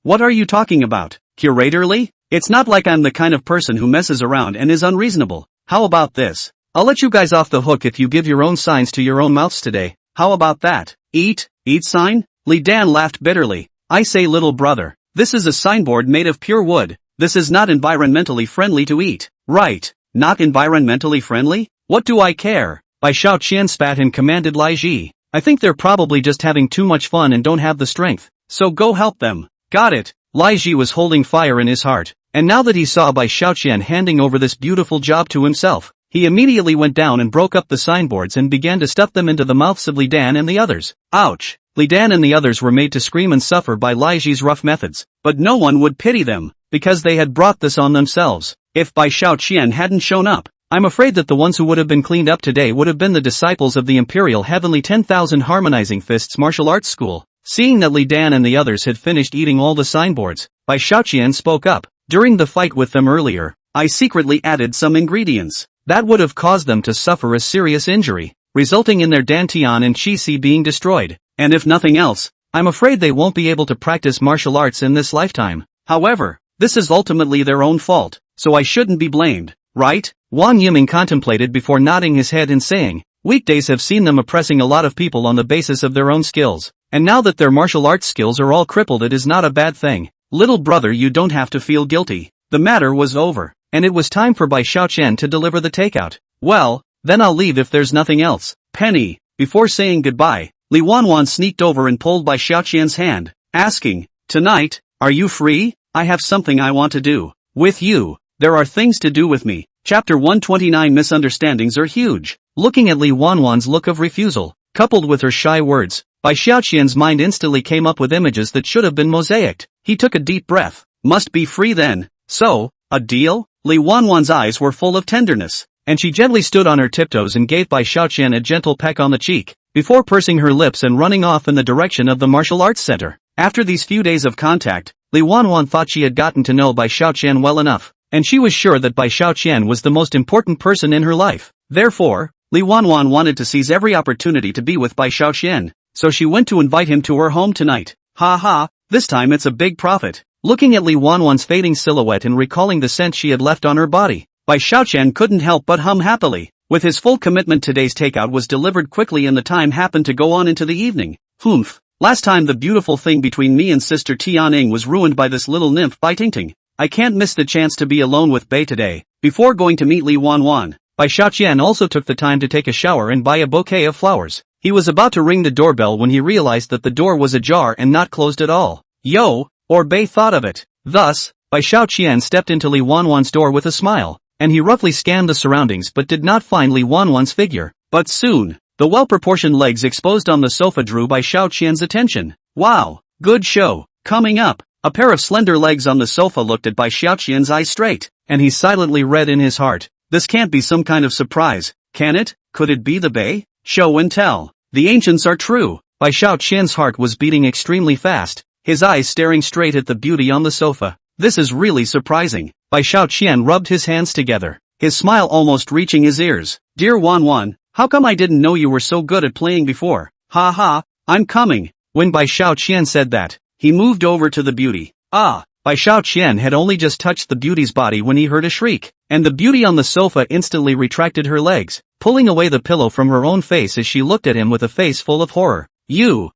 What are you talking about? Curatorly? It's not like I'm the kind of person who messes around and is unreasonable. How about this? I'll let you guys off the hook if you give your own signs to your own mouths today. How about that? Eat sign? Li Dan laughed bitterly. I say, little brother, this is a signboard made of pure wood. This is not environmentally friendly to eat. Right, not environmentally friendly? What do I care? Bai Xiaoqian spat and commanded Lai Ji. I think they're probably just having too much fun and don't have the strength. So go help them. Got it. Lai Ji was holding fire in his heart, and now that he saw Bai Xiaoqian handing over this beautiful job to himself, he immediately went down and broke up the signboards and began to stuff them into the mouths of Li Dan and the others. Ouch! Li Dan and the others were made to scream and suffer by Lai Ji's rough methods, but no one would pity them, because they had brought this on themselves. If Bai Xiaoqian hadn't shown up, I'm afraid that the ones who would have been cleaned up today would have been the disciples of the Imperial Heavenly 10,000 Harmonizing Fists Martial Arts School. Seeing that Li Dan and the others had finished eating all the signboards, Bai Xiaoqian spoke up. During the fight with them earlier, I secretly added some ingredients that would have caused them to suffer a serious injury, resulting in their dantian and qi being destroyed. And if nothing else, I'm afraid they won't be able to practice martial arts in this lifetime. However, this is ultimately their own fault, so I shouldn't be blamed, right? Wang Yiming contemplated before nodding his head and saying, weekdays have seen them oppressing a lot of people on the basis of their own skills, and now that their martial arts skills are all crippled, it is not a bad thing. Little brother, you don't have to feel guilty. The matter was over, and it was time for Bai Xiaoqian to deliver the takeout. Well, then I'll leave if there's nothing else. Penny. Before saying goodbye, Li Wanwan sneaked over and pulled Bai Xiaoqian's hand, asking, tonight, are you free? I have something I want to do. With you. There are things to do with me. Chapter 129. Misunderstandings are huge. Looking at Li Wanwan's look of refusal, coupled with her shy words, Bai Xiaoqian's mind instantly came up with images that should have been mosaicked. He took a deep breath. Must be free then. So, a deal? Li Wanwan's eyes were full of tenderness, and she gently stood on her tiptoes and gave Bai Xiaoqian a gentle peck on the cheek, before pursing her lips and running off in the direction of the martial arts center. After these few days of contact, Li Wanwan thought she had gotten to know Bai Xiaoqian well enough, and she was sure that Bai Xiaoqian was the most important person in her life. Therefore, Li Wanwan wanted to seize every opportunity to be with Bai Xiaoqian, so she went to invite him to her home tonight. Ha ha, this time it's a big profit. Looking at Li Wanwan's fading silhouette and recalling the scent she had left on her body, Bai Xiaoqian couldn't help but hum happily. With his full commitment, today's takeout was delivered quickly and the time happened to go on into the evening. Humph. Last time the beautiful thing between me and Sister Tianing was ruined by this little nymph Bai Tingting. I can't miss the chance to be alone with Bai today. Before going to meet Li Wanwan, Bai Xiaoqian also took the time to take a shower and buy a bouquet of flowers. He was about to ring the doorbell when he realized that the door was ajar and not closed at all. Yo, or Bai thought of it. Thus, Bai Xiaoqian stepped into Li Wanwan's door with a smile, and he roughly scanned the surroundings but did not find Li Wanwan's figure. But soon, the well-proportioned legs exposed on the sofa drew Bai Xiaoqian's attention. Wow, good show. Coming up, a pair of slender legs on the sofa looked at Bai Xiaoqian's eyes straight, and he silently read in his heart, this can't be some kind of surprise, can it? Could it be the Bai? Show and tell. The ancients are true. Bai Xiaoqian's heart was beating extremely fast, his eyes staring straight at the beauty on the sofa. This is really surprising. Bai Xiaoqian rubbed his hands together, his smile almost reaching his ears. Dear Wanwan, how come I didn't know you were so good at playing before? Ha ha, I'm coming. When Bai Xiaoqian said that, he moved over to the beauty. Ah, Bai Xiaoqian had only just touched the beauty's body when he heard a shriek, and the beauty on the sofa instantly retracted her legs, pulling away the pillow from her own face as she looked at him with a face full of horror. You,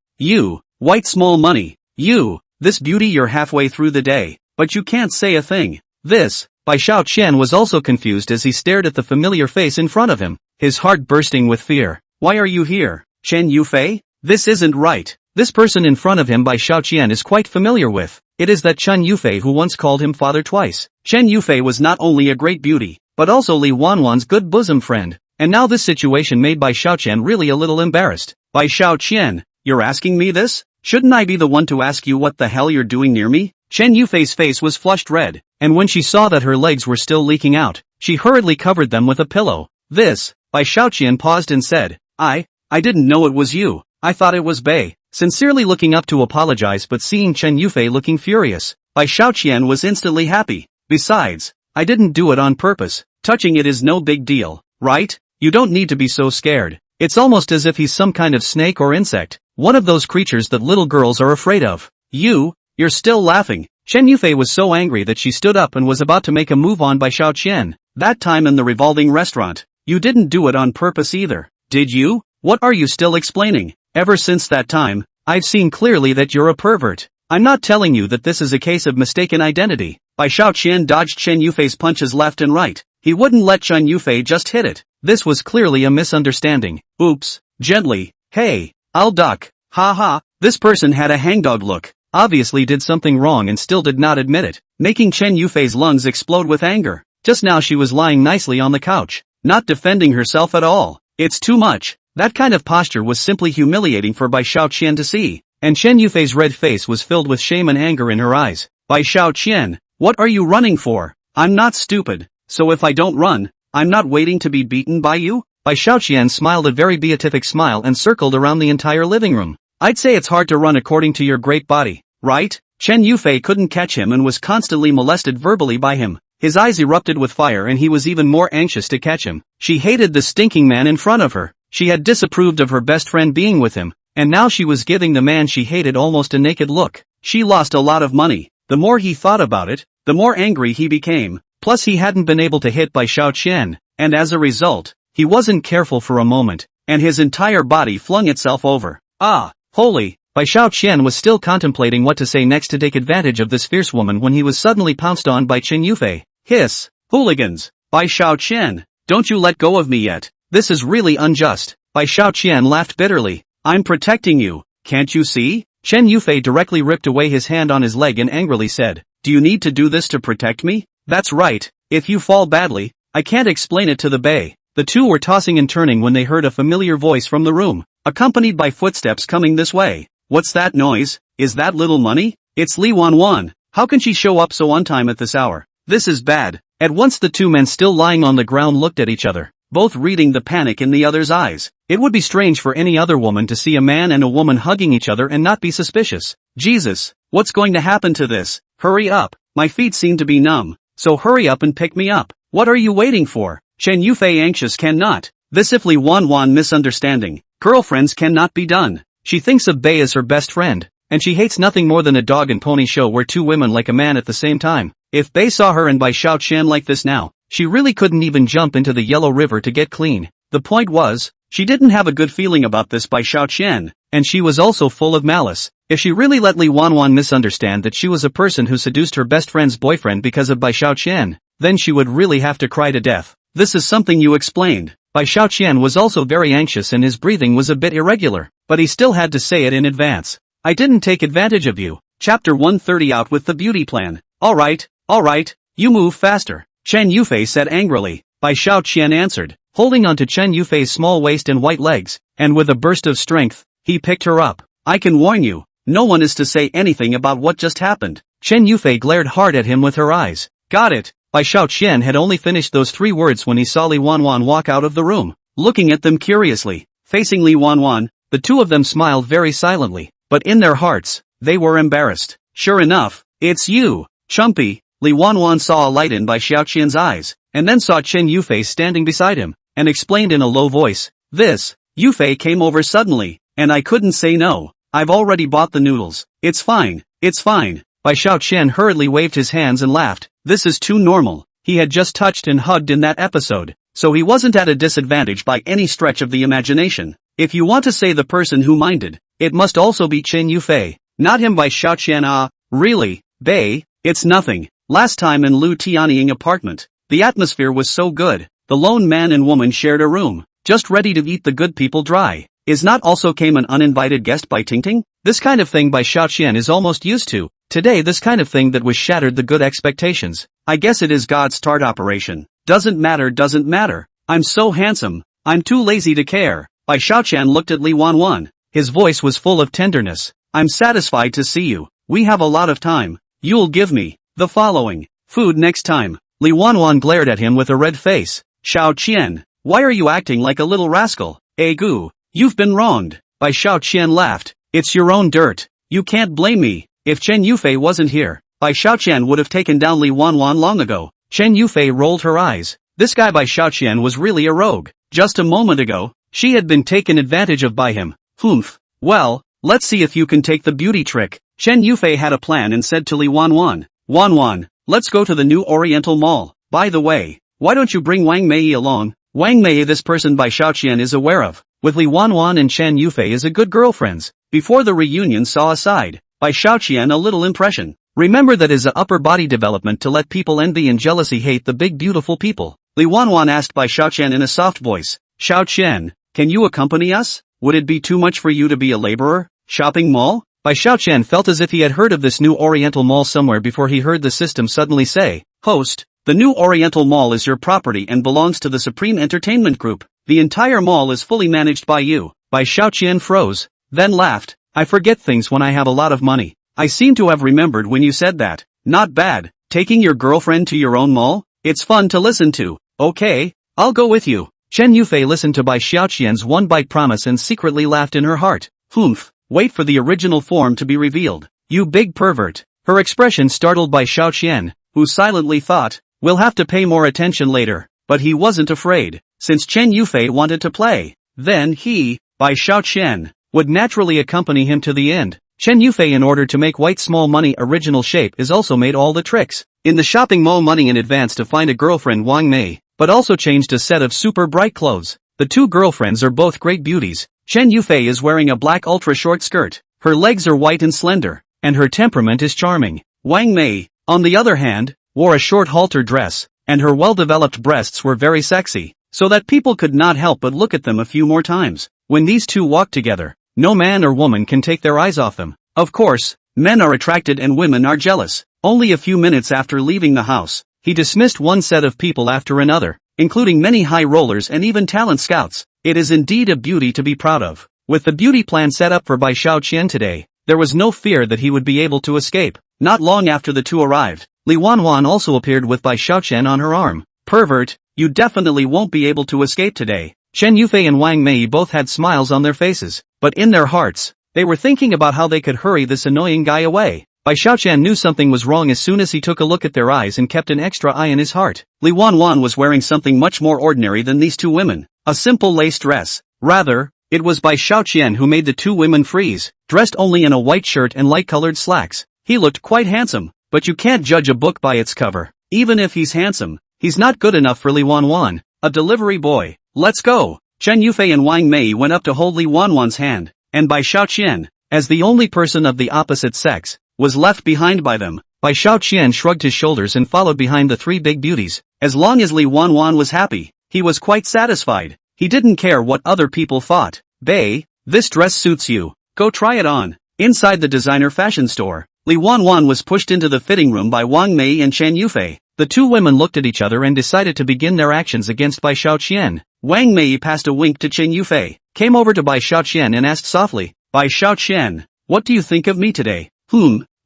white small money, this beauty, you're halfway through the day, but you can't say a thing. This, Bai Xiaoqian was also confused as he stared at the familiar face in front of him, his heart bursting with fear. Why are you here, Chen Yufei? This isn't right. This person in front of him Bai Xiaoqian is quite familiar with. It is that Chen Yufei who once called him father twice. Chen Yufei was not only a great beauty, but also Li Wanwan's good bosom friend, and now this situation made Bai Xiaoqian really a little embarrassed. Bai Xiaoqian, you're asking me this? Shouldn't I be the one to ask you what the hell you're doing near me? Chen Yufei's face was flushed red, and when she saw that her legs were still leaking out, she hurriedly covered them with a pillow. This, Bai Xiaoqian paused and said, I didn't know it was you. I thought it was Bai. Sincerely looking up to apologize but seeing Chen Yufei looking furious, Bai Xiaoqian was instantly happy. Besides, I didn't do it on purpose. Touching it is no big deal, right? You don't need to be so scared. It's almost as if he's some kind of snake or insect, one of those creatures that little girls are afraid of. You're still laughing. Chen Yufei was so angry that she stood up and was about to make a move on Bai Xiaoqian. That time in the revolving restaurant, you didn't do it on purpose either, did you? What are you still explaining? Ever since that time, I've seen clearly that you're a pervert. I'm not telling you that this is a case of mistaken identity. Bai Xiaoqian dodged Chen Yufei's punches left and right. He wouldn't let Chen Yufei just hit it. This was clearly a misunderstanding. Oops. Gently. Hey, I'll duck. Ha ha. This person had a hangdog look. Obviously did something wrong and still did not admit it, making Chen Yufei's lungs explode with anger. Just now she was lying nicely on the couch, not defending herself at all. It's too much. That kind of posture was simply humiliating for Bai Xiaoqian to see, and Chen Yufei's red face was filled with shame and anger in her eyes. Bai Xiaoqian, what are you running for? I'm not stupid, so if I don't run, I'm not waiting to be beaten by you? Bai Xiaoqian smiled a very beatific smile and circled around the entire living room. I'd say it's hard to run according to your great body, right? Chen Yufei couldn't catch him and was constantly molested verbally by him. His eyes erupted with fire and he was even more anxious to catch him. She hated the stinking man in front of her. She had disapproved of her best friend being with him, and now she was giving the man she hated almost a naked look. She lost a lot of money. The more he thought about it, the more angry he became. Plus he hadn't been able to hit Bai Xiaoqian, and as a result, he wasn't careful for a moment, and his entire body flung itself over. Ah, holy! Bai Xiaoqian was still contemplating what to say next to take advantage of this fierce woman when he was suddenly pounced on by Chen Yufei. Hiss! Hooligans! Bai Xiaoqian, don't you let go of me yet. This is really unjust. Bai Xiaoqian laughed bitterly. I'm protecting you, can't you see? Chen Yufei directly ripped away his hand on his leg and angrily said, do you need to do this to protect me? That's right, if you fall badly, I can't explain it to the Bei. The two were tossing and turning when they heard a familiar voice from the room, accompanied by footsteps coming this way. What's that noise? Is that little money? It's Li Wanwan. How can she show up so on time at this hour? This is bad. At once the two men still lying on the ground looked at each other, both reading the panic in the other's eyes. It would be strange for any other woman to see a man and a woman hugging each other and not be suspicious. Jesus, what's going to happen to this? Hurry up, my feet seem to be numb, so hurry up and pick me up. What are you waiting for? Chen Yufei anxious cannot. This if Li Wanwan misunderstanding. Girlfriends cannot be done. She thinks of Bei as her best friend, and she hates nothing more than a dog and pony show where two women like a man at the same time. If Bei saw her and Bai Xiaoqian like this now, she really couldn't even jump into the Yellow River to get clean. The point was, she didn't have a good feeling about this Bai Xiaoqian, and she was also full of malice. If she really let Li Wanwan misunderstand that she was a person who seduced her best friend's boyfriend because of Bai Xiaoqian, then she would really have to cry to death. This is something you explained. Bai Xiaoqian was also very anxious and his breathing was a bit irregular, but he still had to say it in advance. I didn't take advantage of you. Chapter 130 Out with the beauty plan. Alright, you move faster. Chen Yufei said angrily. Bai Xiaoqian answered, holding onto Chen Yufei's small waist and white legs, and with a burst of strength, he picked her up. I can warn you, no one is to say anything about what just happened. Chen Yufei glared hard at him with her eyes. Got it. Bai Xiaoqian had only finished those 3 words when he saw Li Wanwan walk out of the room, looking at them curiously. Facing Li Wanwan, the two of them smiled very silently, but in their hearts, they were embarrassed. Sure enough, it's you, Chumpy. Li Wanwan saw a light in Bai Xiaoqian's eyes, and then saw Chen Yufei standing beside him, and explained in a low voice, this, Yufei came over suddenly, and I couldn't say no. I've already bought the noodles. It's fine. Bai Xiaoqian hurriedly waved his hands and laughed. This is too normal. He had just touched and hugged in that episode, so he wasn't at a disadvantage by any stretch of the imagination. If you want to say the person who minded, it must also be Chen Yufei, not him. Bai Xiaoqian. Ah, really, Bei, it's nothing. Last time in Lu Tianying apartment, the atmosphere was so good. The lone man and woman shared a room, just ready to eat the good people dry. Is not also came an uninvited guest by Tingting? This kind of thing Bai Xiaoqian is almost used to. Today this kind of thing that was shattered the good expectations. I guess it is God's start operation. Doesn't matter. I'm so handsome. I'm too lazy to care. Bai Xiaoqian looked at Li Wanwan. His voice was full of tenderness. I'm satisfied to see you. We have a lot of time. You'll give me the following food next time. Li Wanwan glared at him with a red face. Xiaoqian, why are you acting like a little rascal? Gu, you've been wronged. Bai Xiaoqian laughed. It's your own dirt. You can't blame me. If Chen Yufei wasn't here, Bai Xiaoqian would have taken down Li Wanwan long ago. Chen Yufei rolled her eyes. This guy Bai Xiaoqian was really a rogue. Just a moment ago, she had been taken advantage of by him. Humph. Well, let's see if you can take the beauty trick. Chen Yufei had a plan and said to Li Wanwan, Wanwan, let's go to the new Oriental Mall. By the way, why don't you bring Wang Mei along? Wang Mei, this person Bai Xiaoqian is aware of, with Li Wanwan and Chen Yufei as a good girlfriends. Before the reunion saw aside, Bai Xiaoqian a little impression. Remember that is a upper body development to let people envy and jealousy hate the big beautiful people. Li Wanwan asked Bai Xiaoqian in a soft voice. Xiaoqian, can you accompany us? Would it be too much for you to be a laborer? Shopping mall? Bai Xiaoqian felt as if he had heard of this new Oriental Mall somewhere before he heard the system suddenly say, Host, the new Oriental Mall is your property and belongs to the Supreme Entertainment Group. The entire mall is fully managed by you. Bai Xiaoqian froze, then laughed. I forget things when I have a lot of money. I seem to have remembered when you said that. Not bad. Taking your girlfriend to your own mall? It's fun to listen to. Okay, I'll go with you. Chen Yufei listened to Bai Xiaoqian's one-bite promise and secretly laughed in her heart. Humph. Wait for the original form to be revealed. You big pervert. Her expression startled Bai Xiaoqian, who silently thought, we'll have to pay more attention later. But he wasn't afraid, since Chen Yufei wanted to play. Then he, Bai Xiaoqian, would naturally accompany him to the end. Chen Yufei, in order to make white small money original shape, is also made all the tricks in the shopping mall money in advance to find a girlfriend Wang Mei, but also changed a set of super bright clothes. The two girlfriends are both great beauties. Chen Yufei is wearing a black ultra-short skirt, her legs are white and slender, and her temperament is charming. Wang Mei, on the other hand, wore a short halter dress, and her well-developed breasts were very sexy, so that people could not help but look at them a few more times. When these two walk together, no man or woman can take their eyes off them. Of course, men are attracted and women are jealous. Only a few minutes after leaving the house, he dismissed one set of people after another, including many high rollers and even talent scouts. It is indeed a beauty to be proud of. With the beauty plan set up for Bai Xiaoqian today, there was no fear that he would be able to escape. Not long after the two arrived, Li Wanwan also appeared with Bai Xiaoqian on her arm. Pervert, you definitely won't be able to escape today. Chen Yufei and Wang Mei both had smiles on their faces, but in their hearts, they were thinking about how they could hurry this annoying guy away. Bai Xiaoqian knew something was wrong as soon as he took a look at their eyes and kept an extra eye in his heart. Li Wanwan was wearing something much more ordinary than these two women, a simple lace dress. Rather, it was Bai Xiaoqian who made the two women freeze, dressed only in a white shirt and light-colored slacks. He looked quite handsome, but you can't judge a book by its cover. Even if he's handsome, he's not good enough for Li Wanwan, a delivery boy. Let's go. Chen Yufei and Wang Mei went up to hold Li Wanwan's hand, and Bai Xiaoqian, as the only person of the opposite sex, was left behind by them. Bai Xiaoqian shrugged his shoulders and followed behind the three big beauties. As long as Li Wanwan was happy, he was quite satisfied. He didn't care what other people thought. Bai, this dress suits you. Go try it on. Inside the designer fashion store, Li Wanwan was pushed into the fitting room by Wang Mei and Chen Yufei. The two women looked at each other and decided to begin their actions against Bai Xiaoqian. Wang Mei passed a wink to Chen Yufei, came over to Bai Xiaoqian and asked softly, Bai Xiaoqian, what do you think of me today?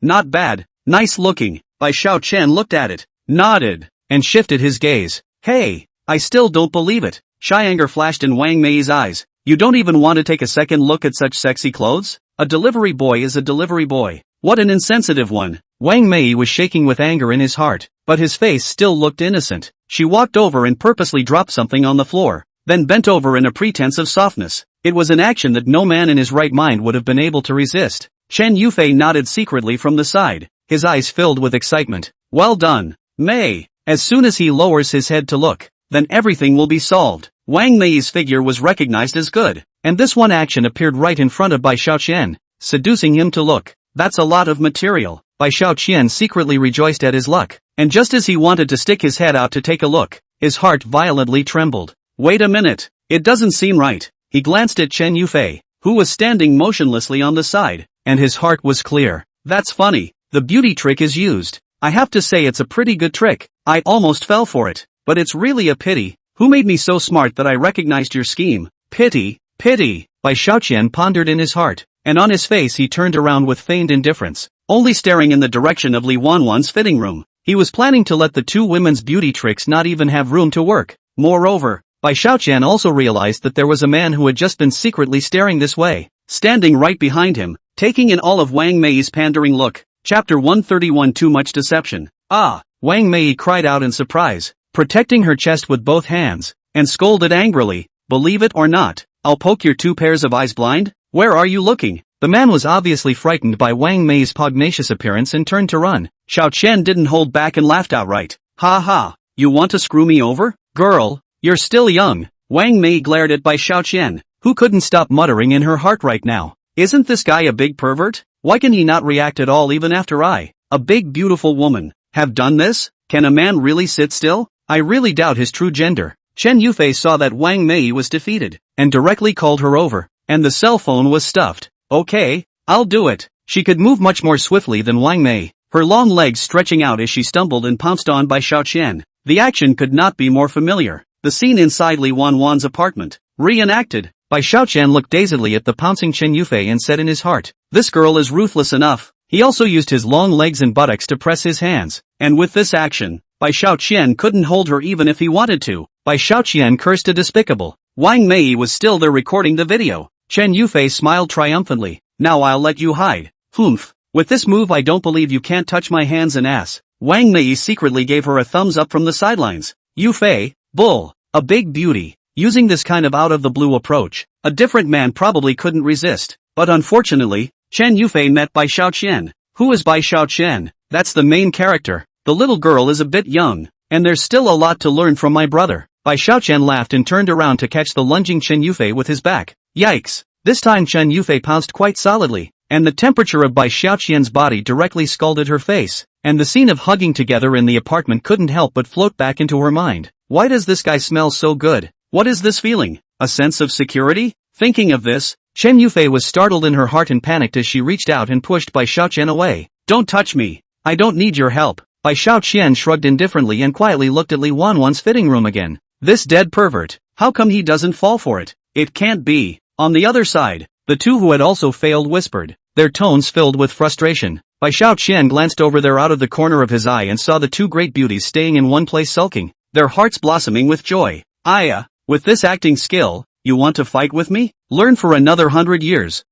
Not bad, nice looking. Bai Xiaoqian looked at it, nodded, and shifted his gaze. Hey, I still don't believe it. Shy anger flashed in Wang Mei's eyes. You don't even want to take a second look at such sexy clothes? A delivery boy is a delivery boy. What an insensitive one. Wang Mei was shaking with anger in his heart, but his face still looked innocent. She walked over and purposely dropped something on the floor, then bent over in a pretense of softness. It was an action that no man in his right mind would have been able to resist. Chen Yufei nodded secretly from the side, his eyes filled with excitement. Well done, Mei. As soon as he lowers his head to look, then everything will be solved. Wang Mei's figure was recognized as good, and this one action appeared right in front of Bai Xiaoqian, seducing him to look. That's a lot of material. Bai Xiaoqian secretly rejoiced at his luck, and just as he wanted to stick his head out to take a look, his heart violently trembled. Wait a minute, it doesn't seem right. He glanced at Chen Yufei, who was standing motionlessly on the side, and his heart was clear. That's funny, the beauty trick is used. I have to say it's a pretty good trick. I almost fell for it, but it's really a pity. Who made me so smart that I recognized your scheme? Pity, pity. Bai Xiaoqian pondered in his heart, and on his face he turned around with feigned indifference, only staring in the direction of Li Wanwan's fitting room. He was planning to let the two women's beauty tricks not even have room to work. Moreover, Bai Xiaoqian also realized that there was a man who had just been secretly staring this way, standing right behind him, taking in all of Wang Mei's pandering look. Chapter 131 Too Much Deception. Ah! Wang Mei cried out in surprise, protecting her chest with both hands, and scolded angrily, believe it or not, I'll poke your two pairs of eyes blind? Where are you looking? The man was obviously frightened by Wang Mei's pugnacious appearance and turned to run. Xiao Chen didn't hold back and laughed outright. Ha ha, you want to screw me over? Girl, you're still young. Wang Mei glared at Bai Xiaoqian, who couldn't stop muttering in her heart right now. Isn't this guy a big pervert? Why can he not react at all even after a big beautiful woman, have done this? Can a man really sit still? I really doubt his true gender. Chen Yufei saw that Wang Mei was defeated, and directly called her over, and the cell phone was stuffed. Okay, I'll do it. She could move much more swiftly than Wang Mei, her long legs stretching out as she stumbled and pounced on Bai Xiaoqian. The action could not be more familiar. The scene inside Li Wanwan's apartment, reenacted. Bai Xiaoqian looked dazedly at the pouncing Chen Yufei and said in his heart, this girl is ruthless enough. He also used his long legs and buttocks to press his hands, and with this action, Bai Xiaoqian couldn't hold her even if he wanted to. Bai Xiaoqian cursed a despicable. Wang Mei was still there recording the video. Chen Yufei smiled triumphantly. now I'll let you hide. Humph. With this move I don't believe you can't touch my hands and ass. Wang Mei secretly gave her a thumbs up from the sidelines. Yufei, bull, a big beauty. Using this kind of out-of-the-blue approach, a different man probably couldn't resist. But unfortunately, Chen Yufei met Bai Xiaoqian. Who is Bai Xiaoqian? That's the main character. The little girl is a bit young, and there's still a lot to learn from my brother. Bai Xiaoqian laughed and turned around to catch the lunging Chen Yufei with his back. Yikes! This time Chen Yufei pounced quite solidly, and the temperature of Bai Xiaoqian's body directly scalded her face, and the scene of hugging together in the apartment couldn't help but float back into her mind. Why does this guy smell so good? What is this feeling? A sense of security? Thinking of this, Chen Yufei was startled in her heart and panicked as she reached out and pushed Bai Xiaoqian away. Don't touch me. I don't need your help. Bai Xiaoqian shrugged indifferently and quietly looked at Li Wanwan's fitting room again. This dead pervert. How come he doesn't fall for it? It can't be. On the other side, the two who had also failed whispered, their tones filled with frustration. Bai Xiaoqian glanced over there out of the corner of his eye and saw the two great beauties staying in one place sulking, their hearts blossoming with joy. Aya, with this acting skill, you want to fight with me? Learn for another 100 years.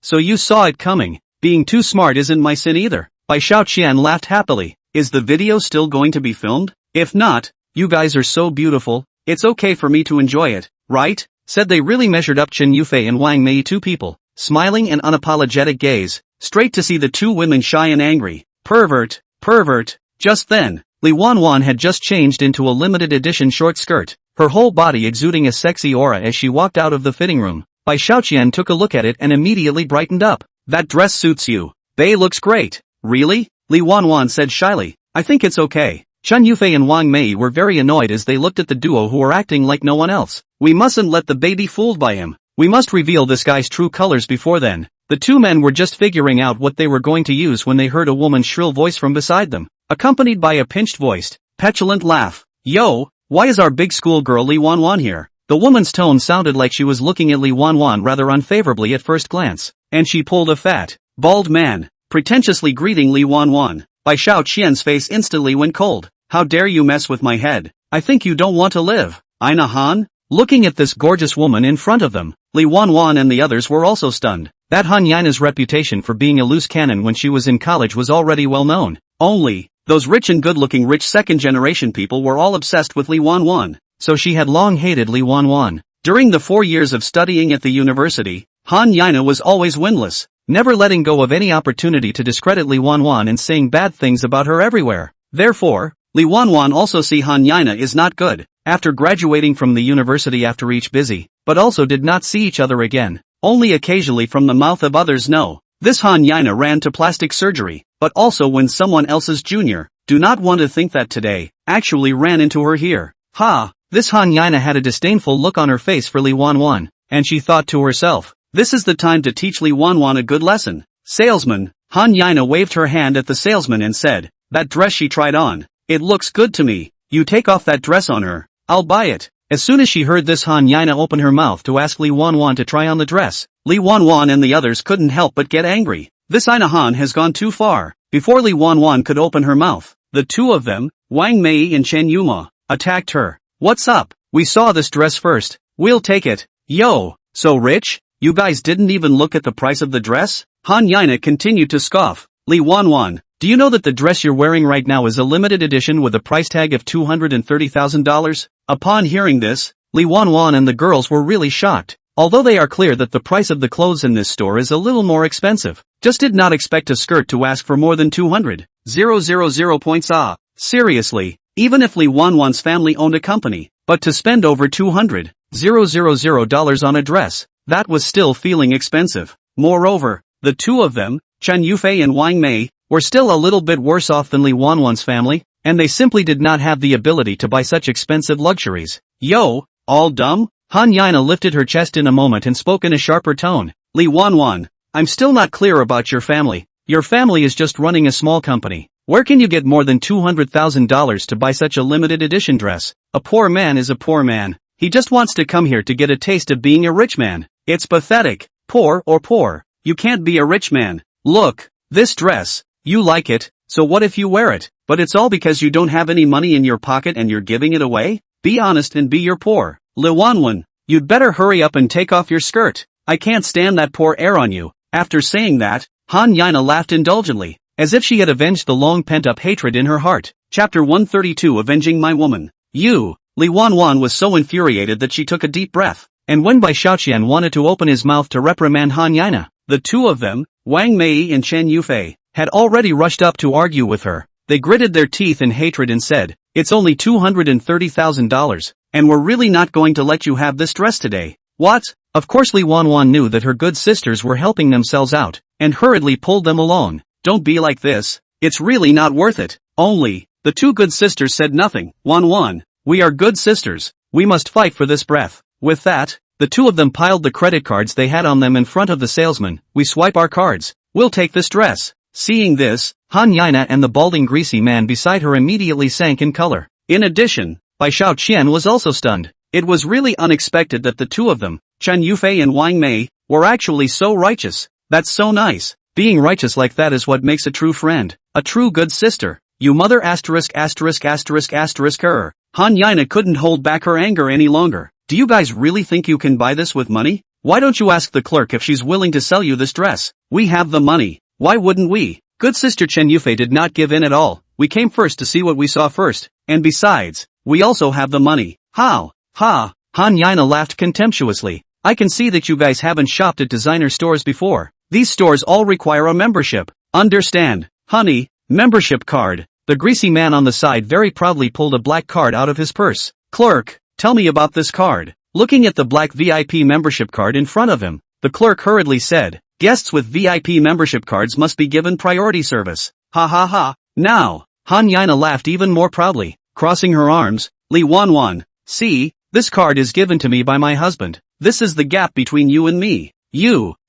So you saw it coming. Being too smart isn't my sin either. Bai Xiaoqian laughed happily. Is the video still going to be filmed? If not, you guys are so beautiful, it's okay for me to enjoy it, right? Said they really measured up. Chen Yufei and Wang Mei, two people, smiling and unapologetic gaze, straight to see the two women shy and angry. Pervert. Just then, Li Wanwan had just changed into a limited edition short skirt, her whole body exuding a sexy aura as she walked out of the fitting room. Bai Xiaoqian took a look at it and immediately brightened up. That dress suits you. Bei looks great. Really? Li Wanwan said shyly. I think it's okay. Chen Yufei and Wang Mei were very annoyed as they looked at the duo who were acting like no one else. We mustn't let the baby be fooled by him. We must reveal this guy's true colors before then. The two men were just figuring out what they were going to use when they heard a woman's shrill voice from beside them, accompanied by a pinched-voiced, petulant laugh. Yo, why is our big schoolgirl Li Wanwan here? The woman's tone sounded like she was looking at Li Wanwan rather unfavorably at first glance, and she pulled a fat, bald man, pretentiously greeting Li Wanwan. Bai Xiaoqian's face instantly went cold. How dare you mess with my head? I think you don't want to live. Ina Han? Looking at this gorgeous woman in front of them, Li Wanwan and the others were also stunned. That Han Yina's reputation for being a loose cannon when she was in college was already well known. Only, those rich and good-looking rich second-generation people were all obsessed with Li Wanwan, so she had long hated Li Wanwan. During the 4 years of studying at the university, Han Yina was always winless, never letting go of any opportunity to discredit Li Wanwan and saying bad things about her everywhere. Therefore, Li Wanwan also see Han Yina is not good. After graduating from the university after each busy, but also did not see each other again, only occasionally from the mouth of others know. This Han Yina ran to plastic surgery, but also when someone else's junior, do not want to think that today, actually ran into her here. Ha! This Han Yina had a disdainful look on her face for Li Wanwan, and she thought to herself, this is the time to teach Li Wanwan a good lesson. Salesman, Han Yina waved her hand at the salesman and said, that dress she tried on, it looks good to me. You take off that dress on her, I'll buy it. As soon as she heard this, Han Yina opened her mouth to ask Li Wanwan to try on the dress. Li Wanwan and the others couldn't help but get angry. This Ina Han has gone too far. Before Li Wanwan could open her mouth, the two of them, Wang Mei and Chen Yuma, attacked her. What's up? We saw this dress first. We'll take it. Yo, so rich? You guys didn't even look at the price of the dress? Han Yina continued to scoff. Li Wanwan, do you know that the dress you're wearing right now is a limited edition with a price tag of $230,000? Upon hearing this, Li Wanwan and the girls were really shocked. Although they are clear that the price of the clothes in this store is a little more expensive, just did not expect a skirt to ask for more than 200,000 points. Seriously, even if Li Wanwan's family owned a company, but to spend over $200,000 on a dress, that was still feeling expensive. Moreover, the two of them, Chen Yufei and Wang Mei, were still a little bit worse off than Li Wanwan's family, and they simply did not have the ability to buy such expensive luxuries. Yo, all dumb? Han Yina lifted her chest in a moment and spoke in a sharper tone. Li Wanwan, I'm still not clear about your family. Your family is just running a small company. Where can you get more than $200,000 to buy such a limited edition dress? A poor man is a poor man. He just wants to come here to get a taste of being a rich man. It's pathetic. Poor or poor. You can't be a rich man. Look, this dress. You like it, so what if you wear it? But it's all because you don't have any money in your pocket and you're giving it away? Be honest and be your poor. Li Wanwan, you'd better hurry up and take off your skirt. I can't stand that poor air on you. After saying that, Han Yana laughed indulgently, as if she had avenged the long pent-up hatred in her heart. Chapter 132 Avenging My Woman. Li Wanwan was so infuriated that she took a deep breath, and when Bai Xiaoqian wanted to open his mouth to reprimand Han Yana, the two of them, Wang Mei and Chen Yufei, had already rushed up to argue with her. They gritted their teeth in hatred and said, "It's only $230,000, and we're really not going to let you have this dress today." What? Of course Li Wanwan knew that her good sisters were helping themselves out, and hurriedly pulled them along. "Don't be like this, it's really not worth it." Only, the two good sisters said nothing. Wanwan, we are good sisters, we must fight for this breath. With that, the two of them piled the credit cards they had on them in front of the salesman. "We swipe our cards, we'll take this dress." Seeing this, Han Yana and the balding greasy man beside her immediately sank in color. In addition, Bai Xiaoqian was also stunned. It was really unexpected that the two of them, Chen Yufei and Wang Mei, were actually so righteous. That's so nice. Being righteous like that is what makes a true friend, a true good sister. You mother asterisk. Han Yana couldn't hold back her anger any longer. "Do you guys really think you can buy this with money? Why don't you ask the clerk if she's willing to sell you this dress? We have the money. Why wouldn't we?" Good sister Chen Yufei did not give in at all. "We came first to see what we saw first, and besides, we also have the money." "How? Ha!" Han Yana laughed contemptuously. "I can see that you guys haven't shopped at designer stores before. These stores all require a membership. Understand, honey, membership card." The greasy man on the side very proudly pulled a black card out of his purse. "Clerk, tell me about this card." Looking at the black VIP membership card in front of him, the clerk hurriedly said, "Guests with VIP membership cards must be given priority service." Ha ha ha. Now, Han Yana laughed even more proudly, crossing her arms. "Li Wanwan, see, this card is given to me by my husband. This is the gap between you and me."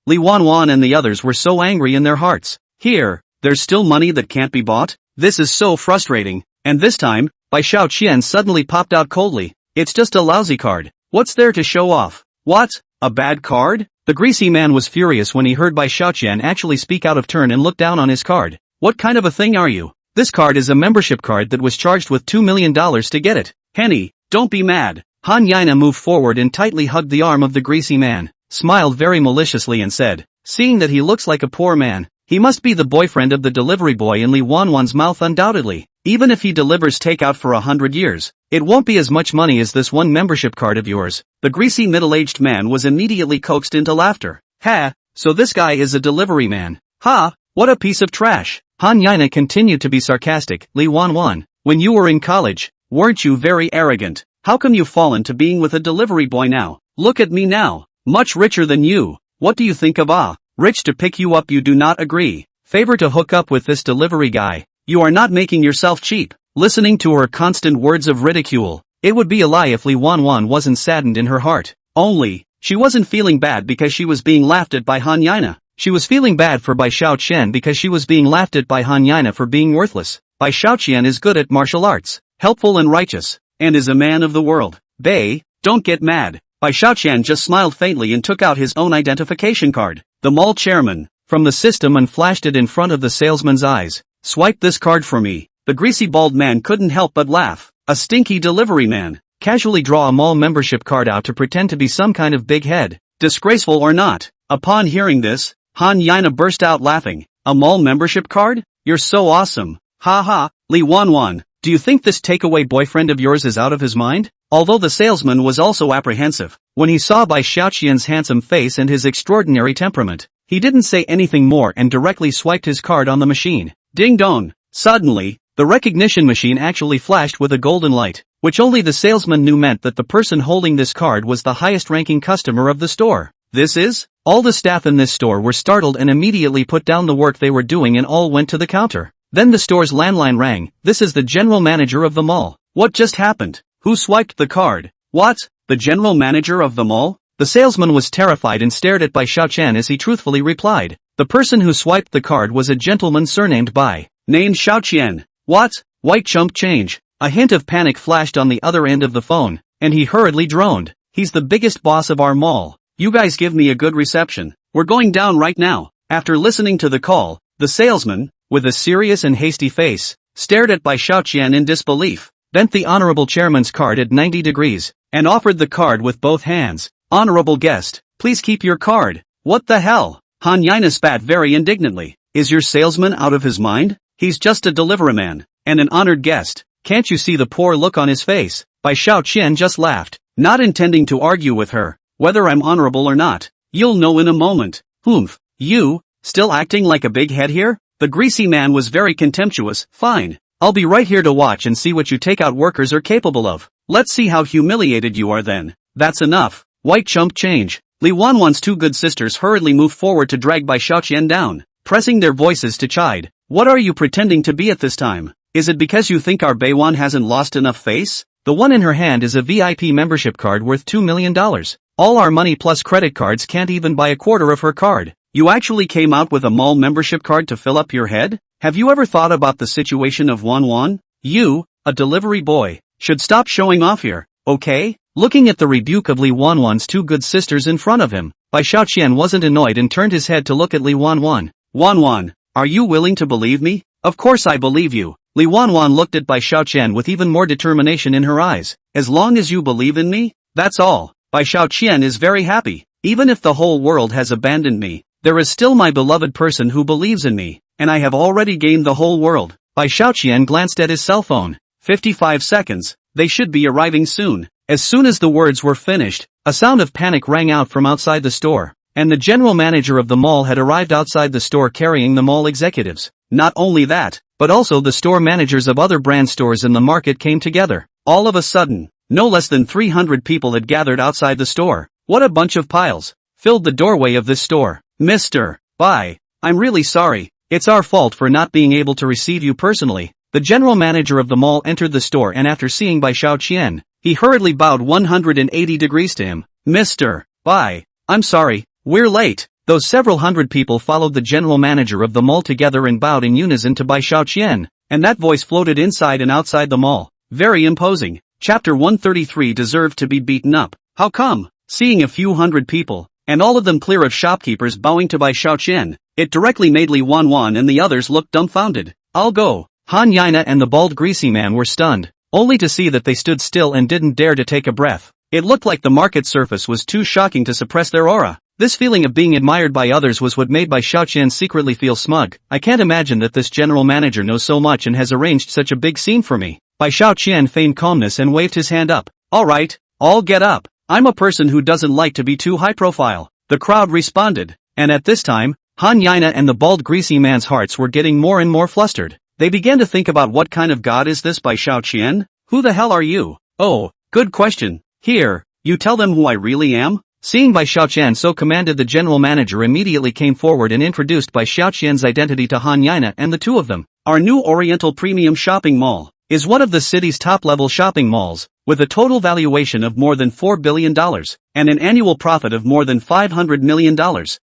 Li Wanwan and the others were so angry in their hearts. Here, there's still money that can't be bought? This is so frustrating. And this time, Bai Xiaoqian suddenly popped out coldly. "It's just a lousy card. What's there to show off?" "What? A bad card?" The greasy man was furious when he heard Bai Xiaoqian actually speak out of turn and look down on his card. "What kind of a thing are you? This card is a membership card that was charged with $2 million to get it." "Henny, don't be mad." Han Yana moved forward and tightly hugged the arm of the greasy man, smiled very maliciously and said, "Seeing that he looks like a poor man, he must be the boyfriend of the delivery boy in Li Wanwan's mouth undoubtedly. Even if he delivers takeout for 100 years, it won't be as much money as this one membership card of yours." The greasy middle-aged man was immediately coaxed into laughter. "Ha, so this guy is a delivery man. Ha, what a piece of trash." Han Yana continued to be sarcastic. "Li Wanwan, when you were in college, weren't you very arrogant? How come you've fallen to being with a delivery boy now? Look at me now, much richer than you. What do you think of rich to pick you up? You do not agree. Favor to hook up with this delivery guy. You are not making yourself cheap." Listening to her constant words of ridicule, it would be a lie if Li Wanwan wasn't saddened in her heart. Only, she wasn't feeling bad because she was being laughed at by Han Yana. She was feeling bad for Bai Xiaoqian because she was being laughed at by Han Yana for being worthless. Bai Xiaoqian is good at martial arts, helpful and righteous, and is a man of the world. "Bei, don't get mad." Bai Xiaoqian just smiled faintly and took out his own identification card, the mall chairman, from the system and flashed it in front of the salesman's eyes. "Swipe this card for me." The greasy bald man couldn't help but laugh. A stinky delivery man, casually draw a mall membership card out to pretend to be some kind of big head. Disgraceful or not. Upon hearing this, Han Yana burst out laughing. "A mall membership card? You're so awesome. Ha ha." "Li Wanwan, do you think this takeaway boyfriend of yours is out of his mind?" Although the salesman was also apprehensive, when he saw Bai Xiaoqian's handsome face and his extraordinary temperament, he didn't say anything more and directly swiped his card on the machine. Ding dong. Suddenly, the recognition machine actually flashed with a golden light, which only the salesman knew meant that the person holding this card was the highest-ranking customer of the store. "This is?" All the staff in this store were startled and immediately put down the work they were doing and all went to the counter. Then the store's landline rang. "This is the general manager of the mall. What just happened? Who swiped the card?" "What? The general manager of the mall?" The salesman was terrified and stared at Bai Xiaoqian as he truthfully replied. The person who swiped the card was a gentleman surnamed Bai, named Xiaoqian. "What? White chump change." A hint of panic flashed on the other end of the phone, and he hurriedly droned. "He's the biggest boss of our mall. You guys give me a good reception. We're going down right now." After listening to the call, the salesman, with a serious and hasty face, stared at Bai Xiaoqian in disbelief, bent the honorable chairman's card at 90 degrees, and offered the card with both hands. "Honorable guest, please keep your card." "What the hell? Han Yana spat very indignantly. Is your salesman out of his mind? He's just a deliveryman, and an honored guest. Can't you see the poor look on his face? Bai Xiaoqian just laughed, not intending to argue with her, whether I'm honorable or not. You'll know in a moment. Humph, you, still acting like a big head here? The greasy man was very contemptuous. Fine. I'll be right here to watch and see what you takeout workers are capable of. Let's see how humiliated you are then. That's enough. White chump change. Li Wanwan's two good sisters hurriedly moved forward to drag Bai Xiaoqian down, pressing their voices to chide. What are you pretending to be at this time? Is it because you think our Beiwan hasn't lost enough face? The one in her hand is a VIP membership card worth $2 million. All our money plus credit cards can't even buy a quarter of her card. You actually came out with a mall membership card to fill up your head? Have you ever thought about the situation of Wanwan? You, a delivery boy, should stop showing off here, okay? Looking at the rebuke of Li Wanwan's two good sisters in front of him, Bai Xiaoqian wasn't annoyed and turned his head to look at Li Wanwan. Wanwan, are you willing to believe me? Of course I believe you. Li Wanwan looked at Bai Xiaoqian with even more determination in her eyes. As long as you believe in me, that's all. Bai Xiaoqian is very happy. Even if the whole world has abandoned me, there is still my beloved person who believes in me, and I have already gained the whole world. Bai Xiaoqian glanced at his cell phone. 55 seconds. They should be arriving soon. As soon as the words were finished, a sound of panic rang out from outside the store, and the general manager of the mall had arrived outside the store carrying the mall executives. Not only that, but also the store managers of other brand stores in the market came together. All of a sudden, no less than 300 people had gathered outside the store. What a bunch of piles filled the doorway of this store. Mr. Bai, I'm really sorry. It's our fault for not being able to receive you personally. The general manager of the mall entered the store, and after seeing Bai Xiaoqian, he hurriedly bowed 180 degrees to him. Mr. Bai, I'm sorry, we're late. Those several hundred people followed the general manager of the mall together and bowed in unison to Bai Xiaoqian, and that voice floated inside and outside the mall. Very imposing. Chapter 133 deserved to be beaten up. How come? Seeing a few hundred people, and all of them clear of shopkeepers bowing to Bai Xiaoqian, it directly made Li Wanwan and the others look dumbfounded. I'll go. Han Yana and the bald greasy man were stunned, only to see that they stood still and didn't dare to take a breath. It looked like the market surface was too shocking to suppress their aura. This feeling of being admired by others was what made Bai Xiaoqian secretly feel smug. I can't imagine that this general manager knows so much and has arranged such a big scene for me. Bai Xiaoqian feigned calmness and waved his hand up. Alright, all get up. I'm a person who doesn't like to be too high profile. The crowd responded, and at this time, Han Yana and the bald greasy man's hearts were getting more and more flustered. They began to think about what kind of god is this Bai Xiaoqian? Who the hell are you? Oh, good question. Here, you tell them who I really am? Seeing Bai Xiaoqian so commanded, the general manager immediately came forward and introduced Bai Xiaoqian's identity to Han Yana and the two of them. Our new Oriental Premium Shopping Mall is one of the city's top-level shopping malls, with a total valuation of more than $4 billion, and an annual profit of more than $500 million,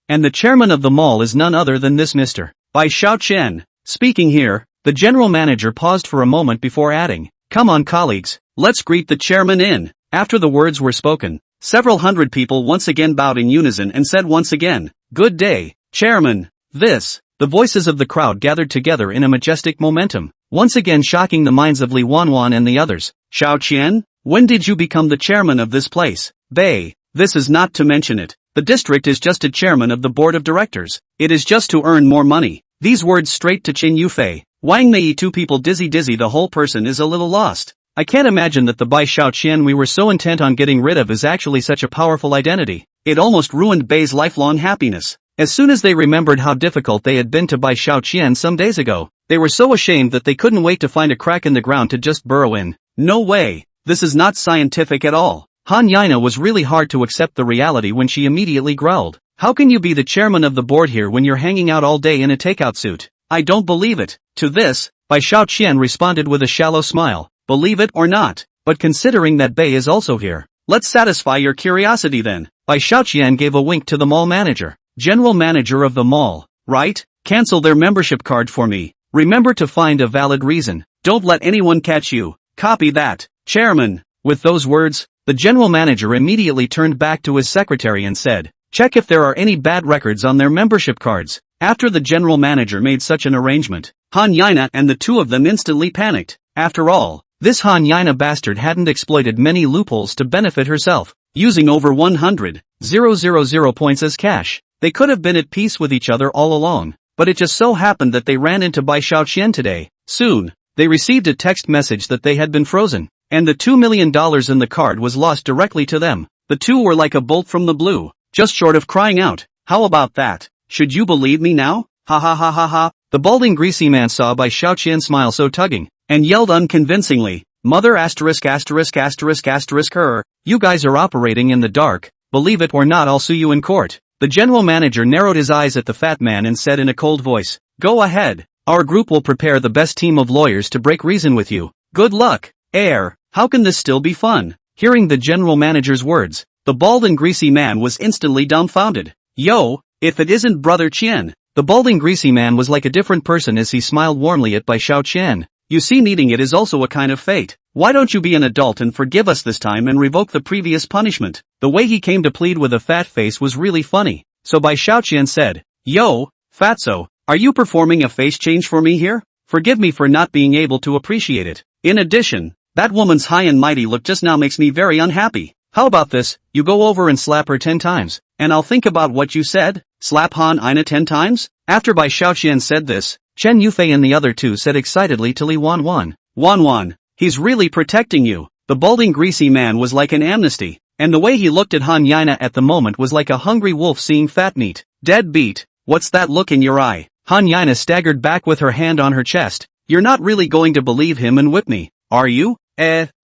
and the chairman of the mall is none other than this Mr. Bai Xiaoqian. Speaking here, the general manager paused for a moment before adding, "Come on colleagues, let's greet the chairman in." After the words were spoken, several hundred people once again bowed in unison and said once again, "Good day, chairman." The voices of the crowd gathered together in a majestic momentum, once again shocking the minds of Li Wanwan and the others. Xiaoqian, when did you become the chairman of this place? Bay, this is not to mention it. The district is just a chairman of the board of directors. It is just to earn more money. These words straight to Qin Yufei. Wang Mei, two people dizzy, the whole person is a little lost. I can't imagine that the Bai Xiaoqian we were so intent on getting rid of is actually such a powerful identity. It almost ruined Bei's lifelong happiness. As soon as they remembered how difficult they had been to Bai Xiaoqian some days ago, they were so ashamed that they couldn't wait to find a crack in the ground to just burrow in. No way. This is not scientific at all. Han Yana was really hard to accept the reality when she immediately growled. How can you be the chairman of the board here when you're hanging out all day in a takeout suit? I don't believe it. To this, Bai Xiaoqian responded with a shallow smile. Believe it or not, but considering that Bei is also here, let's satisfy your curiosity then. Bai Xiaoqian gave a wink to the mall manager. General manager of the mall, right? Cancel their membership card for me. Remember to find a valid reason. Don't let anyone catch you. Copy that, chairman. With those words, the general manager immediately turned back to his secretary and said, check if there are any bad records on their membership cards. After the general manager made such an arrangement, Han Yana and the two of them instantly panicked. After all, this Han Yana bastard hadn't exploited many loopholes to benefit herself, using over 100,000 points as cash. They could have been at peace with each other all along, but it just so happened that they ran into Bai Xiaoqian today. Soon, they received a text message that they had been frozen, and the $2 million in the card was lost directly to them. The two were like a bolt from the blue, just short of crying out, "How about that? Should you believe me now? Ha ha ha ha ha." The balding greasy man saw Bai Xiaoqian smile so tugging, and yelled unconvincingly, "Mother asterisk asterisk asterisk asterisk her, you guys are operating in the dark, believe it or not I'll sue you in court." The general manager narrowed his eyes at the fat man and said in a cold voice, "Go ahead, our group will prepare the best team of lawyers to break reason with you. Good luck, heir, how can this still be fun?" Hearing the general manager's words, the bald and greasy man was instantly dumbfounded. "Yo, if it isn't Brother Qian." The balding greasy man was like a different person as he smiled warmly at Bai Xiaoqian. "You see, needing it is also a kind of fate. Why don't you be an adult and forgive us this time and revoke the previous punishment?" The way he came to plead with a fat face was really funny. So Bai Xiaoqian said, "Yo, Fatso, are you performing a face change for me here? Forgive me for not being able to appreciate it. In addition, that woman's high and mighty look just now makes me very unhappy. How about this, you go over and slap her 10 times, and I'll think about what you said." Slap Han Ina 10 times? After Bai Xiaoqian said this, Chen Yufei and the other two said excitedly to Li Wanwan, "Wanwan, he's really protecting you." The balding greasy man was like an amnesty, and the way he looked at Han Yana at the moment was like a hungry wolf seeing fat meat. "Deadbeat, what's that look in your eye?" Han Yana staggered back with her hand on her chest. "You're not really going to believe him and whip me, are you?"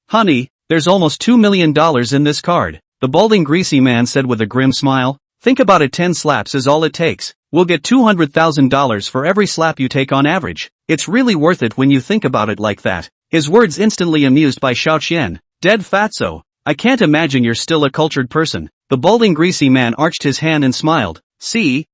Honey, there's almost $2 million in this card," the balding greasy man said with a grim smile. "Think about it, 10 slaps is all it takes. We'll get $200,000 for every slap you take on average. It's really worth it when you think about it like that." His words instantly amused Bai Xiaoqian. "Dead fatso, I can't imagine you're still a cultured person." The balding greasy man arched his hand and smiled. See.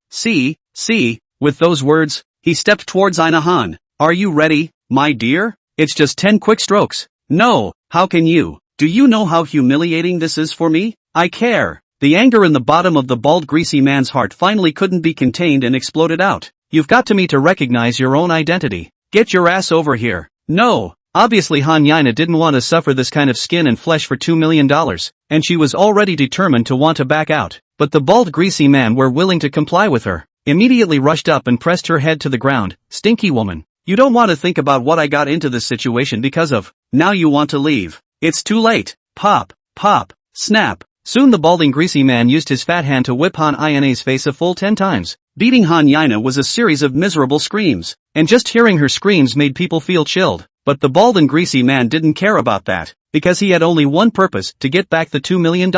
With those words, he stepped towards Ina Han. "Are you ready, my dear? It's just 10 quick strokes." "No, how can you? Do you know how humiliating this is for me? I care." The anger in the bottom of the bald greasy man's heart finally couldn't be contained and exploded out. "You've got to recognize your own identity. Get your ass over here." No, obviously Han Yana didn't want to suffer this kind of skin and flesh for $2 million, and she was already determined to want to back out. But the bald greasy man were willing to comply with her. Immediately rushed up and pressed her head to the ground. "Stinky woman. You don't want to think about what I got into this situation because of. Now you want to leave. It's too late." Pop, snap. Soon the balding greasy man used his fat hand to whip Han Ina's face a full 10 times. Beating Han Yana was a series of miserable screams, and just hearing her screams made people feel chilled. But the bald and greasy man didn't care about that, because he had only one purpose, to get back the $2 million.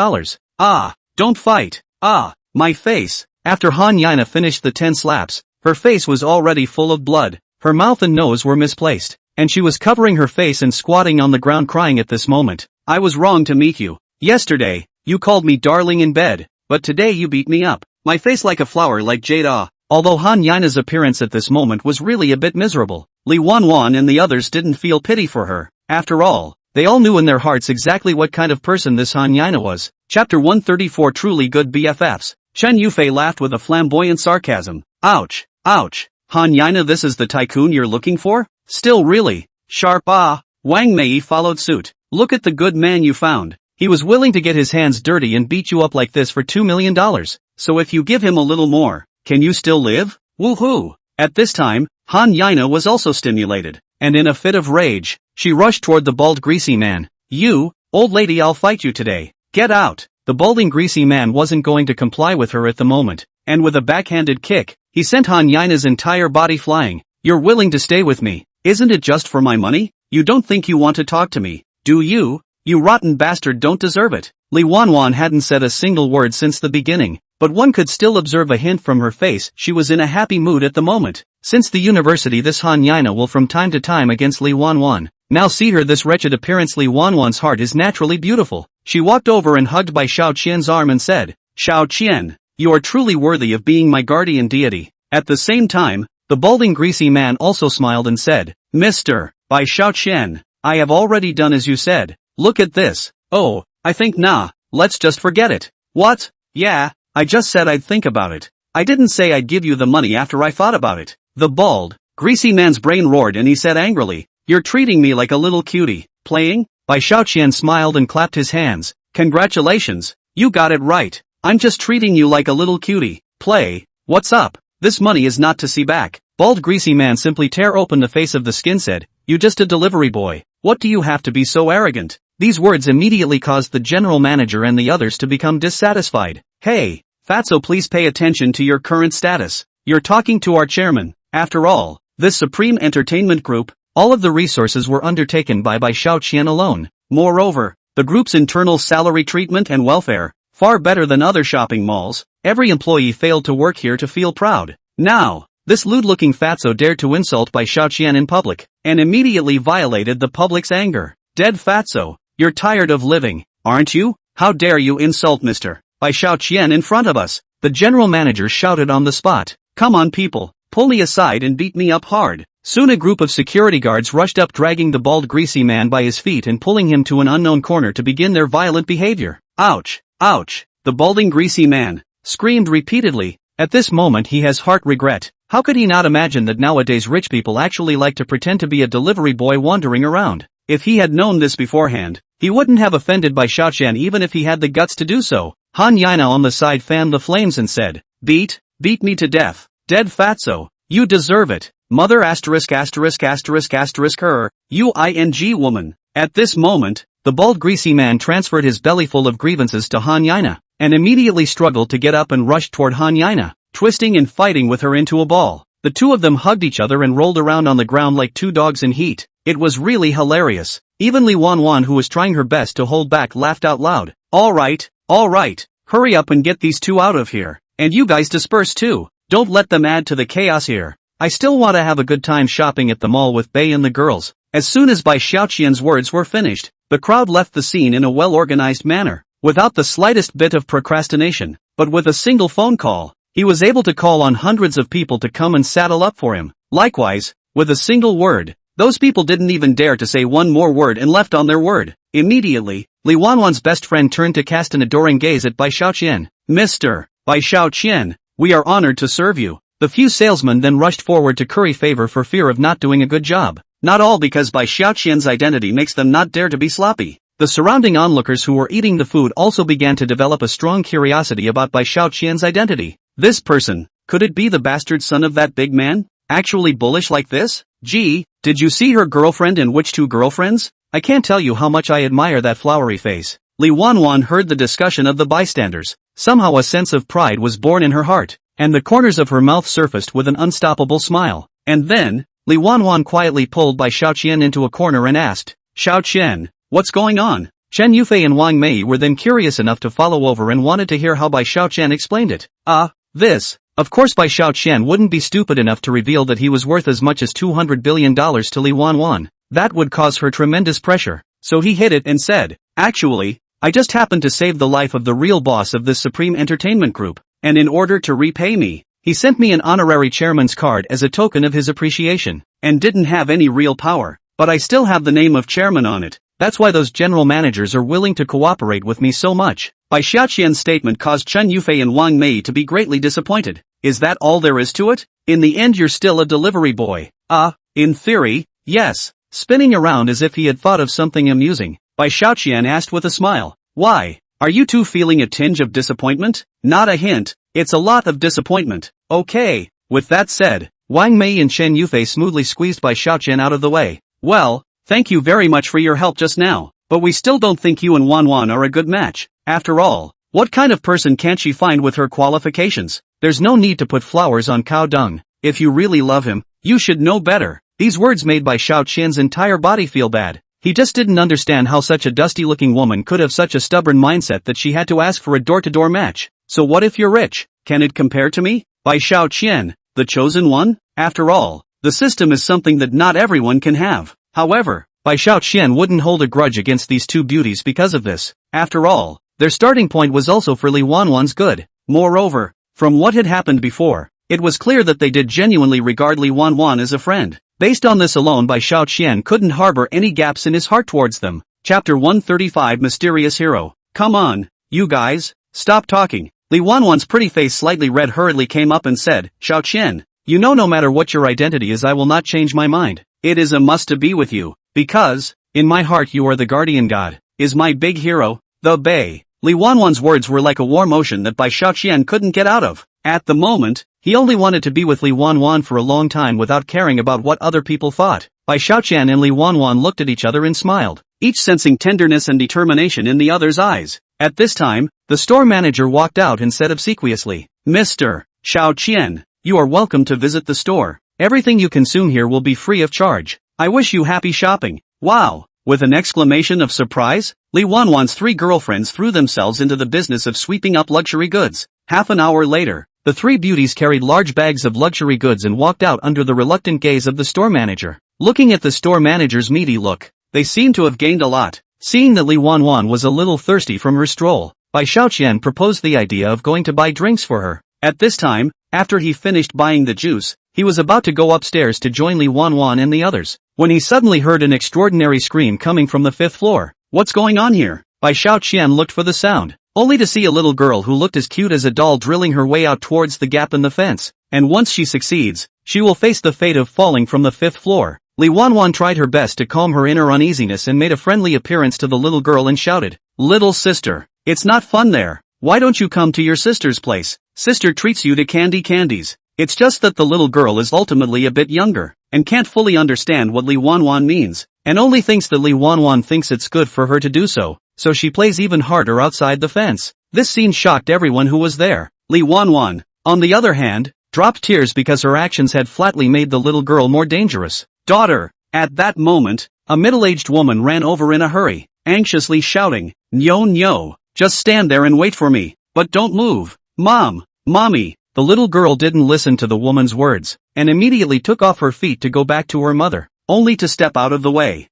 "Ah, don't fight. Ah, my face." After Han Yana finished the 10 slaps, her face was already full of blood. Her mouth and nose were misplaced, and she was covering her face and squatting on the ground crying at this moment. "I was wrong to meet you. Yesterday, you called me darling in bed, but today you beat me up. My face like a flower like jade." Although Han Yana's appearance at this moment was really a bit miserable, Li Wanwan and the others didn't feel pity for her. After all, they all knew in their hearts exactly what kind of person this Han Yana was. Chapter 134 Truly Good BFFs. Chen Yufei laughed with a flamboyant sarcasm. Ouch. Han Yana, this is the tycoon you're looking for? Still really sharp. Wang Mei followed suit. "Look at the good man you found. He was willing to get his hands dirty and beat you up like this for $2 million. So if you give him a little more, can you still live? Woohoo." At this time, Han Yana was also stimulated, and in a fit of rage, she rushed toward the bald greasy man. "You, old lady, I'll fight you today. Get out." The balding greasy man wasn't going to comply with her at the moment, and with a backhanded kick, he sent Han Yana's entire body flying. "You're willing to stay with me, isn't it just for my money? You don't think you want to talk to me, do you? You rotten bastard don't deserve it." Li Wanwan hadn't said a single word since the beginning, but one could still observe a hint from her face she was in a happy mood at the moment. Since the university, this Han Yana will from time to time against Li Wanwan. Now see her, this wretched appearance. Li Wanwan's heart is naturally beautiful. She walked over and hugged Bai Xiaoqian's arm and said, "Xiaoqian, you are truly worthy of being my guardian deity." At the same time, the balding greasy man also smiled and said, "Mr. Bai Xiaoqian, I have already done as you said. Look at this." "Oh, I think let's just forget it." "What? Yeah, I just said I'd think about it. I didn't say I'd give you the money after I thought about it." The bald, greasy man's brain roared and he said angrily, "You're treating me like a little cutie. Playing?" Bai Xiaoqian smiled and clapped his hands. "Congratulations, you got it right. I'm just treating you like a little cutie. play. What's up? This money is not to see back. Bald greasy man simply tear open the face of the skin said, you just a delivery boy. What do you have to be so arrogant? These words immediately caused the general manager and the others to become dissatisfied. Hey, Fatso, please pay attention to your current status. You're talking to our chairman. After all, this Supreme Entertainment Group, all of the resources were undertaken by Xiao Qian alone. Moreover, the group's internal salary treatment and welfare, far better than other shopping malls. Every employee failed to work here to feel proud. Now, this lewd-looking fatso dared to insult Xiao Qian in public, and immediately violated the public's anger. Dead fatso, you're tired of living, aren't you? How dare you insult Mr. Xiao Qian in front of us? The general manager shouted on the spot. Come on people, pull me aside and beat me up hard. Soon a group of security guards rushed up dragging the bald greasy man by his feet and pulling him to an unknown corner to begin their violent behavior. Ouch! Ouch! The balding greasy man screamed repeatedly. At this moment he has heart regret. How could he not imagine that nowadays rich people actually like to pretend to be a delivery boy wandering around? If he had known this beforehand, he wouldn't have offended by Xiao Qian even if he had the guts to do so. Han Yana on the side fanned the flames and said, beat me to death. Dead fatso, you deserve it. Mother her, you ing woman. At this moment, the bald greasy man transferred his belly full of grievances to Han Yana, and immediately struggled to get up and rushed toward Han Yana, twisting and fighting with her into a ball. The two of them hugged each other and rolled around on the ground like two dogs in heat. It was really hilarious. Even Li Wanwan, who was trying her best to hold back, laughed out loud. Alright, hurry up and get these two out of here. And you guys disperse too. Don't let them add to the chaos here. I still want to have a good time shopping at the mall with Bei and the girls. As soon as Bai Xiaoqian's words were finished, the crowd left the scene in a well-organized manner, without the slightest bit of procrastination. But with a single phone call, he was able to call on hundreds of people to come and saddle up for him. Likewise, with a single word, those people didn't even dare to say one more word and left on their word. Immediately, Li Wanwan's best friend turned to cast an adoring gaze at Bai Xiaoqian. Mr. Bai Xiaoqian, we are honored to serve you. The few salesmen then rushed forward to curry favor for fear of not doing a good job. Not all because Bai Xiaoqian's identity makes them not dare to be sloppy. The surrounding onlookers who were eating the food also began to develop a strong curiosity about Bai Xiaoqian's identity. This person, could it be the bastard son of that big man? Actually bullish like this? Gee, did you see her girlfriend and which two girlfriends? I can't tell you how much I admire that flowery face. Li Wanwan heard the discussion of the bystanders. Somehow a sense of pride was born in her heart, and the corners of her mouth surfaced with an unstoppable smile. And then, Li Wanwan quietly pulled Bai Xiaoqian into a corner and asked, Xiaoqian, what's going on? Chen Yufei and Wang Mei were then curious enough to follow over and wanted to hear how Bai Xiaoqian explained it. This. Of course Bai Xiaoqian wouldn't be stupid enough to reveal that he was worth as much as $200 billion to Li Wanwan. That would cause her tremendous pressure. So he hid it and said, actually, I just happened to save the life of the real boss of this Supreme Entertainment Group, and in order to repay me, he sent me an honorary chairman's card as a token of his appreciation, and didn't have any real power, but I still have the name of chairman on it. That's why those general managers are willing to cooperate with me so much. Bai Xiaoqian's statement caused Chen Yufei and Wang Mei to be greatly disappointed. Is that all there is to it? In the end you're still a delivery boy. In theory, yes. Spinning around as if he had thought of something amusing, Bai Xiaoqian asked with a smile. Why? Are you two feeling a tinge of disappointment? Not a hint, it's a lot of disappointment. Okay. With that said, Wang Mei and Chen Yufei smoothly squeezed Bai Xiaoqian out of the way. Well, thank you very much for your help just now, but we still don't think you and Wanwan are a good match. After all, what kind of person can't she find with her qualifications? There's no need to put flowers on cow dung. If you really love him, you should know better. These words made Bai Xiaoqian's entire body feel bad. He just didn't understand how such a dusty-looking woman could have such a stubborn mindset that she had to ask for a door-to-door match. So what if you're rich? Can it compare to me? Bai Xiaoqian, the chosen one? After all, the system is something that not everyone can have. However, Bai Xiaoqian wouldn't hold a grudge against these two beauties because of this. After all, their starting point was also for Li Wanwan's good. Moreover, from what had happened before, it was clear that they did genuinely regard Li Wanwan as a friend. Based on this alone, Bai Xiaoqian couldn't harbor any gaps in his heart towards them. Chapter 135 Mysterious Hero. Come on, you guys, stop talking. Li Wanwan's pretty face slightly red hurriedly came up and said, Xiaoqian, you know no matter what your identity is I will not change my mind. It is a must to be with you, because, in my heart you are the guardian god, is my big hero, the Bei. Li Wanwan's words were like a warm ocean that Bai Xiaoqian couldn't get out of. At the moment, he only wanted to be with Li Wanwan for a long time without caring about what other people thought. Bai Xiaoqian and Li Wanwan looked at each other and smiled, each sensing tenderness and determination in the other's eyes. At this time, the store manager walked out and said obsequiously, Mr. Xiaoqian, you are welcome to visit the store. Everything you consume here will be free of charge. I wish you happy shopping. Wow! With an exclamation of surprise, Li Wanwan's 3 girlfriends threw themselves into the business of sweeping up luxury goods. Half an hour later, the 3 beauties carried large bags of luxury goods and walked out under the reluctant gaze of the store manager. Looking at the store manager's meaty look, they seemed to have gained a lot. Seeing that Li Wanwan was a little thirsty from her stroll, Bai Xiaoqian proposed the idea of going to buy drinks for her. At this time, after he finished buying the juice, he was about to go upstairs to join Li Wanwan and the others, when he suddenly heard an extraordinary scream coming from the 5th floor. What's going on here? Bai Xiaoqian looked for the sound, only to see a little girl who looked as cute as a doll drilling her way out towards the gap in the fence, and once she succeeds, she will face the fate of falling from the 5th floor. Li Wanwan tried her best to calm her inner uneasiness and made a friendly appearance to the little girl and shouted, Little sister, it's not fun there. Why don't you come to your sister's place? Sister treats you to candies. It's just that the little girl is ultimately a bit younger, and can't fully understand what Li Wanwan means, and only thinks that Li Wanwan thinks it's good for her to do so, so she plays even harder outside the fence. This scene shocked everyone who was there. Li Wanwan, on the other hand, dropped tears because her actions had flatly made the little girl more dangerous. Daughter! At that moment, a middle-aged woman ran over in a hurry, anxiously shouting, No, just stand there and wait for me, but don't move. Mommy! The little girl didn't listen to the woman's words, and immediately took off her feet to go back to her mother, only to step out of the way.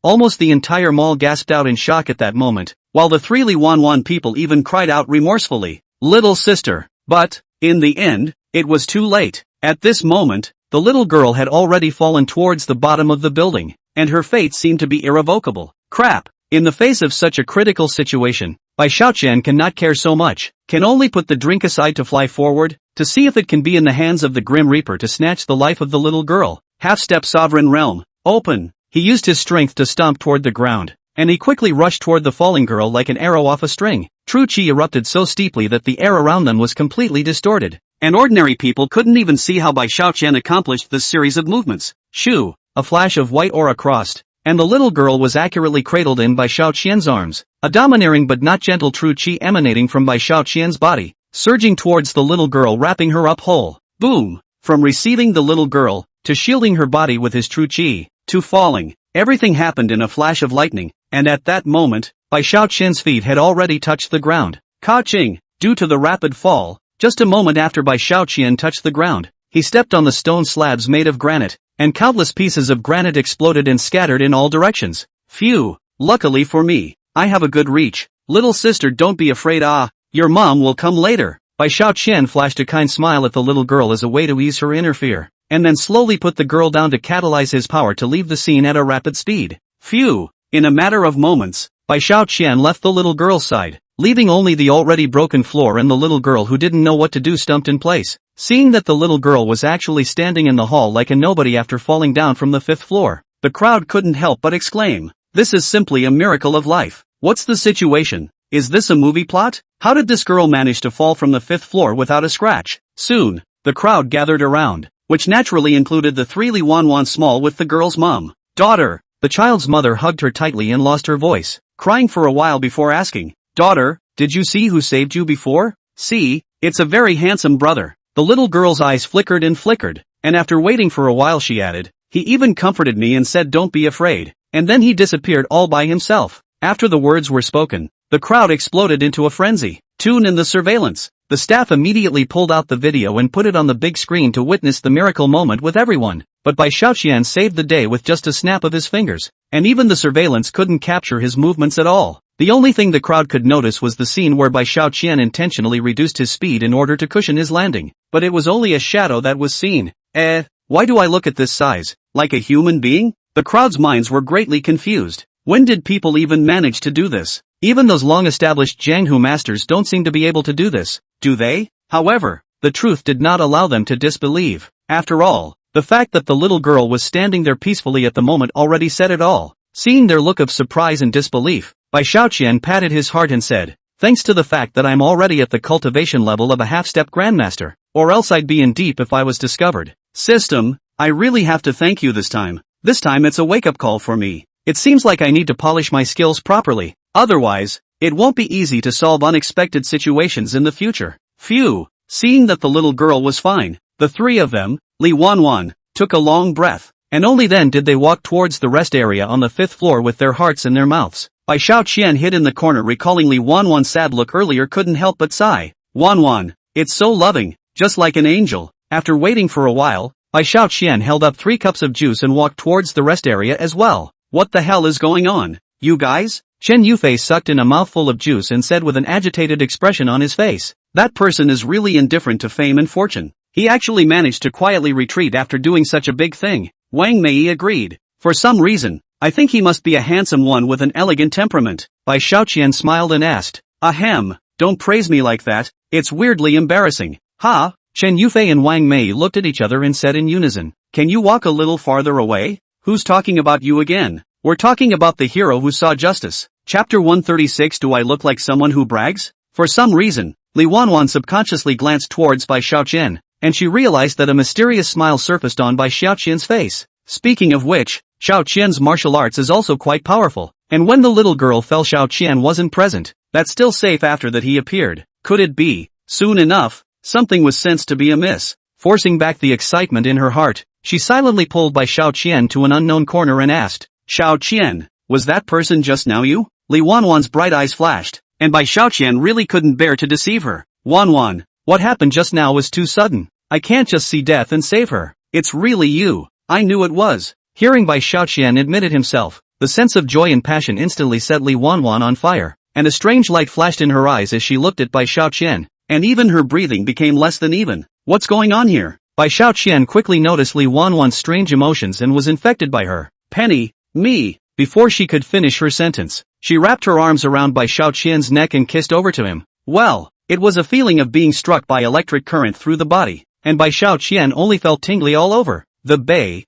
Almost the entire mall gasped out in shock at that moment, while the 3 Li Wanwan people even cried out remorsefully, Little sister. But, in the end, it was too late. At this moment, the little girl had already fallen towards the bottom of the building, and her fate seemed to be irrevocable. Crap! In the face of such a critical situation, Bai Xiaoqian cannot care so much, can only put the drink aside to fly forward, to see if it can be in the hands of the Grim Reaper to snatch the life of the little girl. Half-step sovereign realm, open! He used his strength to stomp toward the ground, and he quickly rushed toward the falling girl like an arrow off a string. True Chi erupted so steeply that the air around them was completely distorted, and ordinary people couldn't even see how Bai Xiaoqian accomplished this series of movements. Shoo! A flash of white aura crossed, and the little girl was accurately cradled in Bai Xiaoqian's arms, a domineering but not gentle True Chi emanating from Bai Xiaoqian's body, surging towards the little girl, wrapping her up whole. Boom! From receiving the little girl, to shielding her body with his True Chi, to falling, everything happened in a flash of lightning, and at that moment, Bai Xiaoqian's feet had already touched the ground. Ka-ching! Due to the rapid fall, just a moment after Bai Xiaoqian touched the ground, he stepped on the stone slabs made of granite, and countless pieces of granite exploded and scattered in all directions. Phew! Luckily for me, I have a good reach. Little sister, don't be afraid. Your mom will come later. Bai Xiaoqian flashed a kind smile at the little girl as a way to ease her inner fear, and then slowly put the girl down to catalyze his power to leave the scene at a rapid speed. Phew! In a matter of moments, Bai Xiaoqian left the little girl's side, leaving only the already broken floor and the little girl who didn't know what to do stumped in place. Seeing that the little girl was actually standing in the hall like a nobody after falling down from the 5th floor, the crowd couldn't help but exclaim, This is simply a miracle of life. What's the situation? Is this a movie plot? How did this girl manage to fall from the 5th floor without a scratch? Soon, the crowd gathered around, which naturally included the 3 Li Wanwan small with the girl's mom. Daughter! The child's mother hugged her tightly and lost her voice, crying for a while before asking, Daughter, did you see who saved you before? See, it's a very handsome brother. The little girl's eyes flickered, and after waiting for a while she added, He even comforted me and said don't be afraid, and then he disappeared all by himself. After the words were spoken, the crowd exploded into a frenzy. Tune in the surveillance. The staff immediately pulled out the video and put it on the big screen to witness the miracle moment with everyone, but Bai Xiaoqian saved the day with just a snap of his fingers, and even the surveillance couldn't capture his movements at all. The only thing the crowd could notice was the scene where Bai Xiaoqian intentionally reduced his speed in order to cushion his landing, but it was only a shadow that was seen. Why do I look at this size, like a human being? The crowd's minds were greatly confused. When did people even manage to do this? Even those long-established Jianghu masters don't seem to be able to do this, do they? However, the truth did not allow them to disbelieve. After all, the fact that the little girl was standing there peacefully at the moment already said it all. Seeing their look of surprise and disbelief, Bai Xiaoqian patted his heart and said, thanks to the fact that I'm already at the cultivation level of a half-step grandmaster, or else I'd be in deep if I was discovered. System, I really have to thank you this time. This time it's a wake-up call for me. It seems like I need to polish my skills properly. Otherwise, it won't be easy to solve unexpected situations in the future. Phew. Seeing that the little girl was fine, the three of them, Li Wanwan, took a long breath, and only then did they walk towards the rest area on the 5th floor with their hearts in their mouths. Bai Xiaoqian hid in the corner, recalling Li Wanwan's sad look earlier, couldn't help but sigh. Wanwan, it's so loving, just like an angel. After waiting for a while, Bai Xiaoqian held up 3 cups of juice and walked towards the rest area as well. What the hell is going on, you guys? Chen Yufei sucked in a mouthful of juice and said with an agitated expression on his face, that person is really indifferent to fame and fortune. He actually managed to quietly retreat after doing such a big thing. Wang Mei agreed. For some reason, I think he must be a handsome one with an elegant temperament. Bai Xiaoqian smiled and asked, Ahem, don't praise me like that, it's weirdly embarrassing. Ha? Chen Yufei and Wang Mei looked at each other and said in unison, can you walk a little farther away? Who's talking about you again? We're talking about the hero who saw justice. Chapter 136. Do I look like someone who brags? For some reason, Li Wanwan subconsciously glanced towards Bai Xiaoqian, and she realized that a mysterious smile surfaced on Bai Xiaoqian's face. Speaking of which, Xiaoqian's martial arts is also quite powerful, and when the little girl fell, Xiaoqian wasn't present. That's still safe after that he appeared. Could it be? Soon enough, something was sensed to be amiss. Forcing back the excitement in her heart, she silently pulled Bai Xiaoqian to an unknown corner and asked, Xiaoqian, was that person just now you? Li Wanwan's bright eyes flashed, and Bai Xiaoqian really couldn't bear to deceive her. Wanwan, what happened just now was too sudden. I can't just see death and save her. It's really you. I knew it was. Hearing Bai Xiaoqian admitted himself, the sense of joy and passion instantly set Li Wanwan on fire, and a strange light flashed in her eyes as she looked at Bai Xiaoqian, and even her breathing became less than even. What's going on here? Bai Xiaoqian quickly noticed Li Wanwan's strange emotions and was infected by her. Penny, me. Before she could finish her sentence, she wrapped her arms around Bai Xiaoqian's neck and kissed over to him. Well, it was a feeling of being struck by electric current through the body, and Bai Xiaoqian only felt tingly all over. The bay,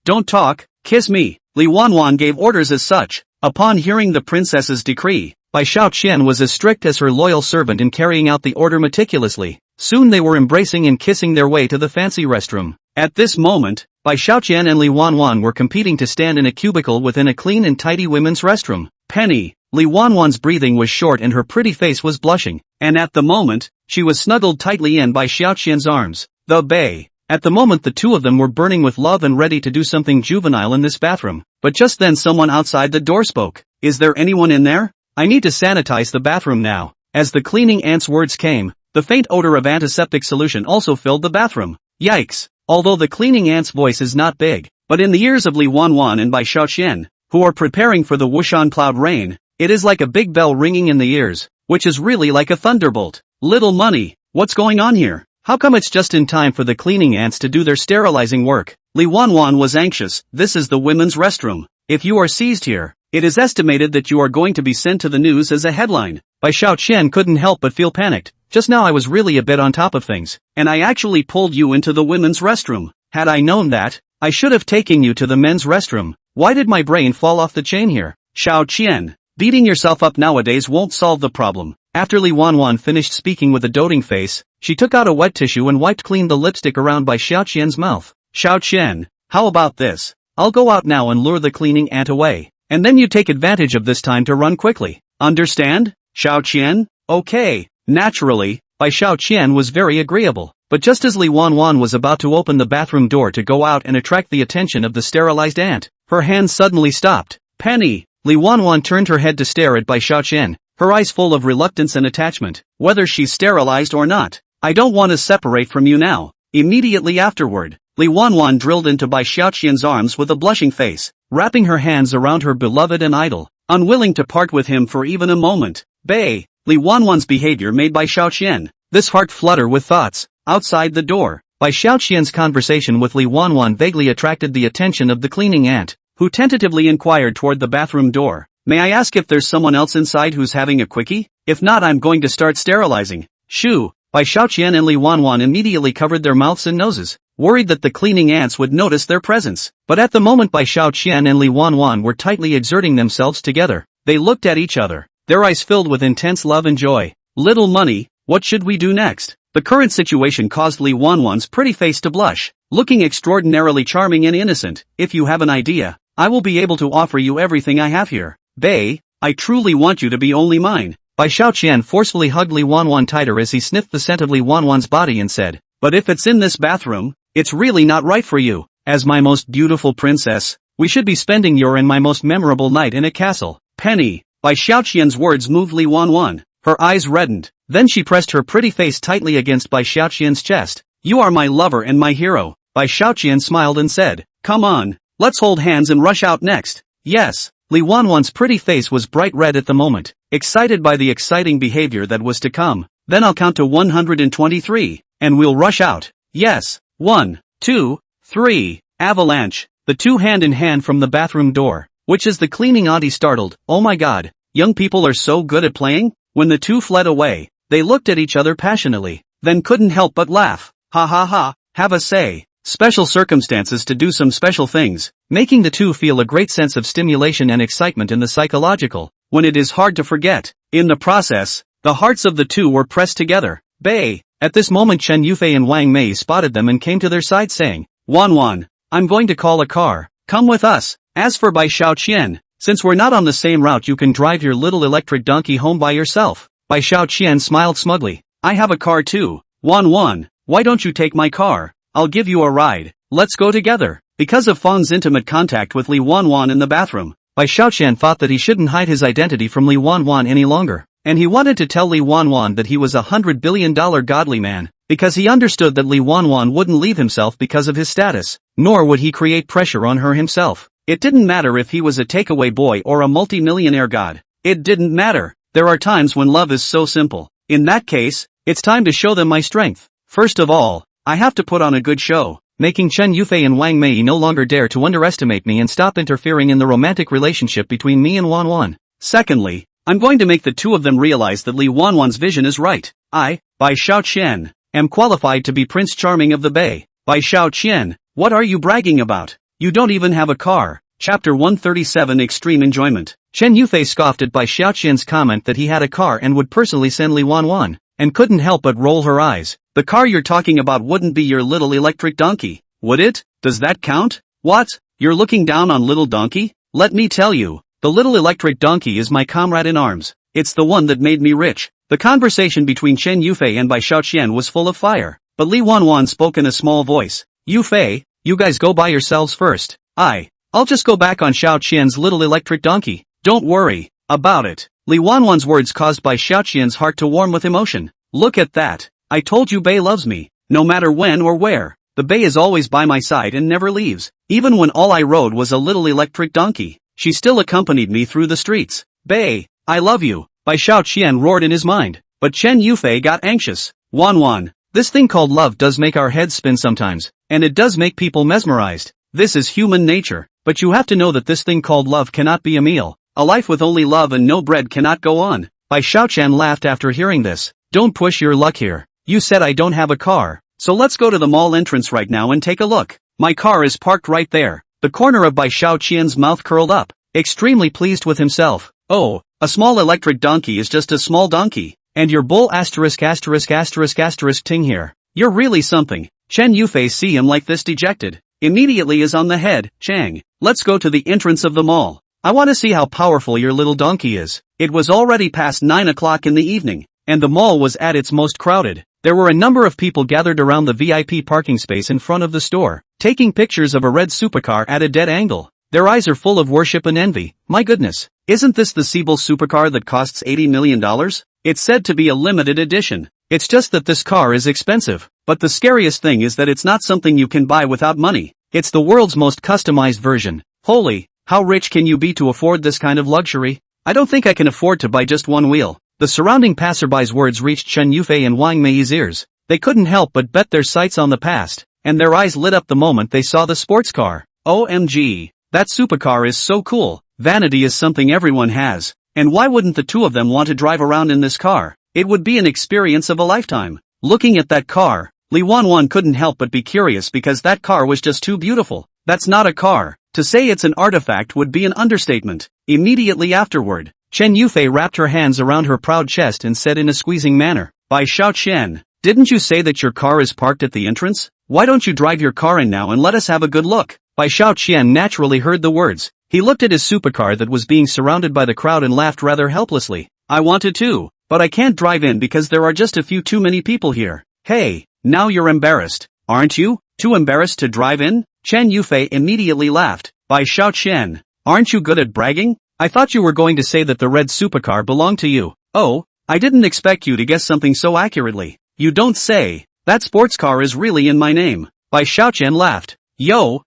don't talk, kiss me. Li Wanwan gave orders as such. Upon hearing the princess's decree, Bai Xiaoqian was as strict as her loyal servant in carrying out the order meticulously. Soon they were embracing and kissing their way to the fancy restroom. At this moment, Bai Xiaoqian and Li Wanwan were competing to stand in a cubicle within a clean and tidy women's restroom. Penny, Li Wanwan's breathing was short and her pretty face was blushing, and at the moment, she was snuggled tightly in Bai Xiaoqian's arms. The bay. At the moment the two of them were burning with love and ready to do something juvenile in this bathroom, but just then someone outside the door spoke. Is there anyone in there? I need to sanitize the bathroom now. As the cleaning aunt's words came, the faint odor of antiseptic solution also filled the bathroom. Yikes! Although the cleaning aunt's voice is not big, but in the ears of Li Wanwan and Bai Xiaoqian, who are preparing for the Wushan cloud rain, it is like a big bell ringing in the ears, which is really like a thunderbolt. Little money, what's going on here? How come it's just in time for the cleaning ants to do their sterilizing work? Li Wanwan was anxious. This is the women's restroom. If you are seized here, it is estimated that you are going to be sent to the news as a headline. Bai Xiaoqian couldn't help but feel panicked. Just now I was really a bit on top of things, and I actually pulled you into the women's restroom. Had I known that, I should have taken you to the men's restroom. Why did my brain fall off the chain here? Xiaoqian, beating yourself up nowadays won't solve the problem. After Li Wanwan finished speaking with a doting face, she took out a wet tissue and wiped clean the lipstick around Bai Xiaoqian's mouth. Xiaoqian, how about this? I'll go out now and lure the cleaning ant away, and then you take advantage of this time to run quickly. Understand? Xiaoqian? Okay. Naturally, Bai Xiaoqian was very agreeable, but just as Li Wanwan was about to open the bathroom door to go out and attract the attention of the sterilized ant, her hand suddenly stopped. Penny! Li Wanwan turned her head to stare at Bai Xiaoqian, her eyes full of reluctance and attachment. Whether she's sterilized or not, I don't want to separate from you now. Immediately afterward, Li Wanwan drilled into Bai Xiaoqian's arms with a blushing face, wrapping her hands around her beloved and idol, unwilling to part with him for even a moment. Bei! Li Wanwan's behavior made Bai Xiaoqian, this heart flutter with thoughts. Outside the door, Bai Xiaoqian's conversation with Li Wanwan vaguely attracted the attention of the cleaning ant, who tentatively inquired toward the bathroom door. May I ask if there's someone else inside who's having a quickie? If not, I'm going to start sterilizing. Shoo! Bai Xiaoqian and Li Wanwan immediately covered their mouths and noses, worried that the cleaning ants would notice their presence. But at the moment Bai Xiaoqian and Li Wanwan were tightly exerting themselves together, they looked at each other. their eyes filled with intense love and joy. Little money, what should we do next? The current situation caused Lee Wanwan's pretty face to blush, looking extraordinarily charming and innocent. If you have an idea, I will be able to offer you everything I have here. Bae, I truly want you to be only mine. Bai Xiaoqian forcefully hugged Li Wanwan tighter as he sniffed the scent of Li Wanwan's body and said, but if it's in this bathroom, it's really not right for you. As my most beautiful princess, we should be spending your and my most memorable night in a castle. Penny, Bai Xiaoqian's words moved Li Wanwan. Her eyes reddened. Then she pressed her pretty face tightly against Bai Xiaoqian's chest. You are my lover and my hero. Bai Xiaoqian smiled and said, come on, let's hold hands and rush out next. Yes. Li Wanwan's pretty face was bright red at the moment, excited by the exciting behavior that was to come. Then I'll count to 123, and we'll rush out. Yes. 1, 2, 3, avalanche. The two hand in hand from the bathroom door, which is the cleaning auntie startled. Oh my god, young people are so good at playing? When the two fled away, they looked at each other passionately, then couldn't help but laugh. Ha ha ha, have a say. Special circumstances to do some special things, making the two feel a great sense of stimulation and excitement in the psychological, when it is hard to forget. In the process, the hearts of the two were pressed together. Bae. At this moment Chen Yufei and Wang Mei spotted them and came to their side saying, Wanwan, I'm going to call a car. Come with us. As for Bai Xiaoqian, since we're not on the same route you can drive your little electric donkey home by yourself. Bai Xiaoqian smiled smugly. I have a car too. Wanwan, why don't you take my car? I'll give you a ride. Let's go together. Because of Fang's intimate contact with Li Wanwan in the bathroom, Bai Xiaoqian thought that he shouldn't hide his identity from Li Wanwan any longer, and he wanted to tell Li Wanwan that he was $100 billion godly man, because he understood that Li Wanwan wouldn't leave himself because of his status, nor would he create pressure on her himself. It didn't matter if he was a takeaway boy or a multi-millionaire god. It didn't matter. There are times when love is so simple. In that case, it's time to show them my strength. First of all, I have to put on a good show, making Chen Yufei and Wang Mei no longer dare to underestimate me and stop interfering in the romantic relationship between me and Wanwan. Secondly, I'm going to make the two of them realize that Li Wanwan's vision is right. I, Bai Xiaoqian, am qualified to be Prince Charming of the Bay. Bai Xiaoqian, what are you bragging about? You don't even have a car. Chapter 137 Extreme Enjoyment. Chen Yufei scoffed at Bai Xiaoqian's comment that he had a car and would personally send Li Wanwan, and couldn't help but roll her eyes. The car you're talking about wouldn't be your little electric donkey, would it? Does that count? What? You're looking down on little donkey? Let me tell you, the little electric donkey is my comrade in arms. It's the one that made me rich. The conversation between Chen Yufei and Bai Xiaoqian was full of fire, but Li Wanwan spoke in a small voice. Yufei, you guys go by yourselves first. I'll just go back on Xiaoqian's little electric donkey. Don't worry about it. Li Wanwan's words caused Bai Xiaoqian's heart to warm with emotion. Look at that. I told you Bei loves me. No matter when or where, the Bei is always by my side and never leaves. Even when all I rode was a little electric donkey, she still accompanied me through the streets. Bei, I love you. Bai Xiaoqian roared in his mind. But Chen Yufei got anxious. Wanwan, this thing called love does make our heads spin sometimes, and it does make people mesmerized. This is human nature, but you have to know that this thing called love cannot be a meal. A life with only love and no bread cannot go on. Bai Xiaoqian laughed after hearing this. Don't push your luck here. You said I don't have a car, so let's go to the mall entrance right now and take a look. My car is parked right there. The corner of Bai Xiaoqian's mouth curled up, extremely pleased with himself. Oh, a small electric donkey is just a small donkey, and your bull asterisk ting here. You're really something. Chen Yufei see him like this dejected, immediately is on the head. Chang, let's go to the entrance of the mall. I want to see how powerful your little donkey is. It was already past 9 o'clock in the evening, and the mall was at its most crowded. There were a number of people gathered around the VIP parking space in front of the store, taking pictures of a red supercar at a dead angle. Their eyes are full of worship and envy. My goodness, isn't this the Siebel supercar that costs $80 million? It's said to be a limited edition. It's just that this car is expensive. But the scariest thing is that it's not something you can buy without money. It's the world's most customized version. Holy, how rich can you be to afford this kind of luxury? I don't think I can afford to buy just one wheel. The surrounding passerby's words reached Chen Yufei and Wang Mei's ears. They couldn't help but bet their sights on the past, and their eyes lit up the moment they saw the sports car. OMG, that supercar is so cool. Vanity is something everyone has, and why wouldn't the two of them want to drive around in this car? It would be an experience of a lifetime. Looking at that car, Li Wanwan couldn't help but be curious because that car was just too beautiful. That's not a car. To say it's an artifact would be an understatement. Immediately afterward, Chen Yufei wrapped her hands around her proud chest and said in a squeezing manner, Bai Xiaoqian, didn't you say that your car is parked at the entrance? Why don't you drive your car in now and let us have a good look? Bai Xiaoqian naturally heard the words. He looked at his supercar that was being surrounded by the crowd and laughed rather helplessly. I wanted to, but I can't drive in because there are just a few too many people here. Hey, now you're embarrassed, aren't you? Too embarrassed to drive in? Chen Yufei immediately laughed. Bai Xiaoqian, aren't you good at bragging? I thought you were going to say that the red supercar belonged to you. Oh, I didn't expect you to guess something so accurately. You don't say. That sports car is really in my name. Bai Xiaoqian laughed. Yo,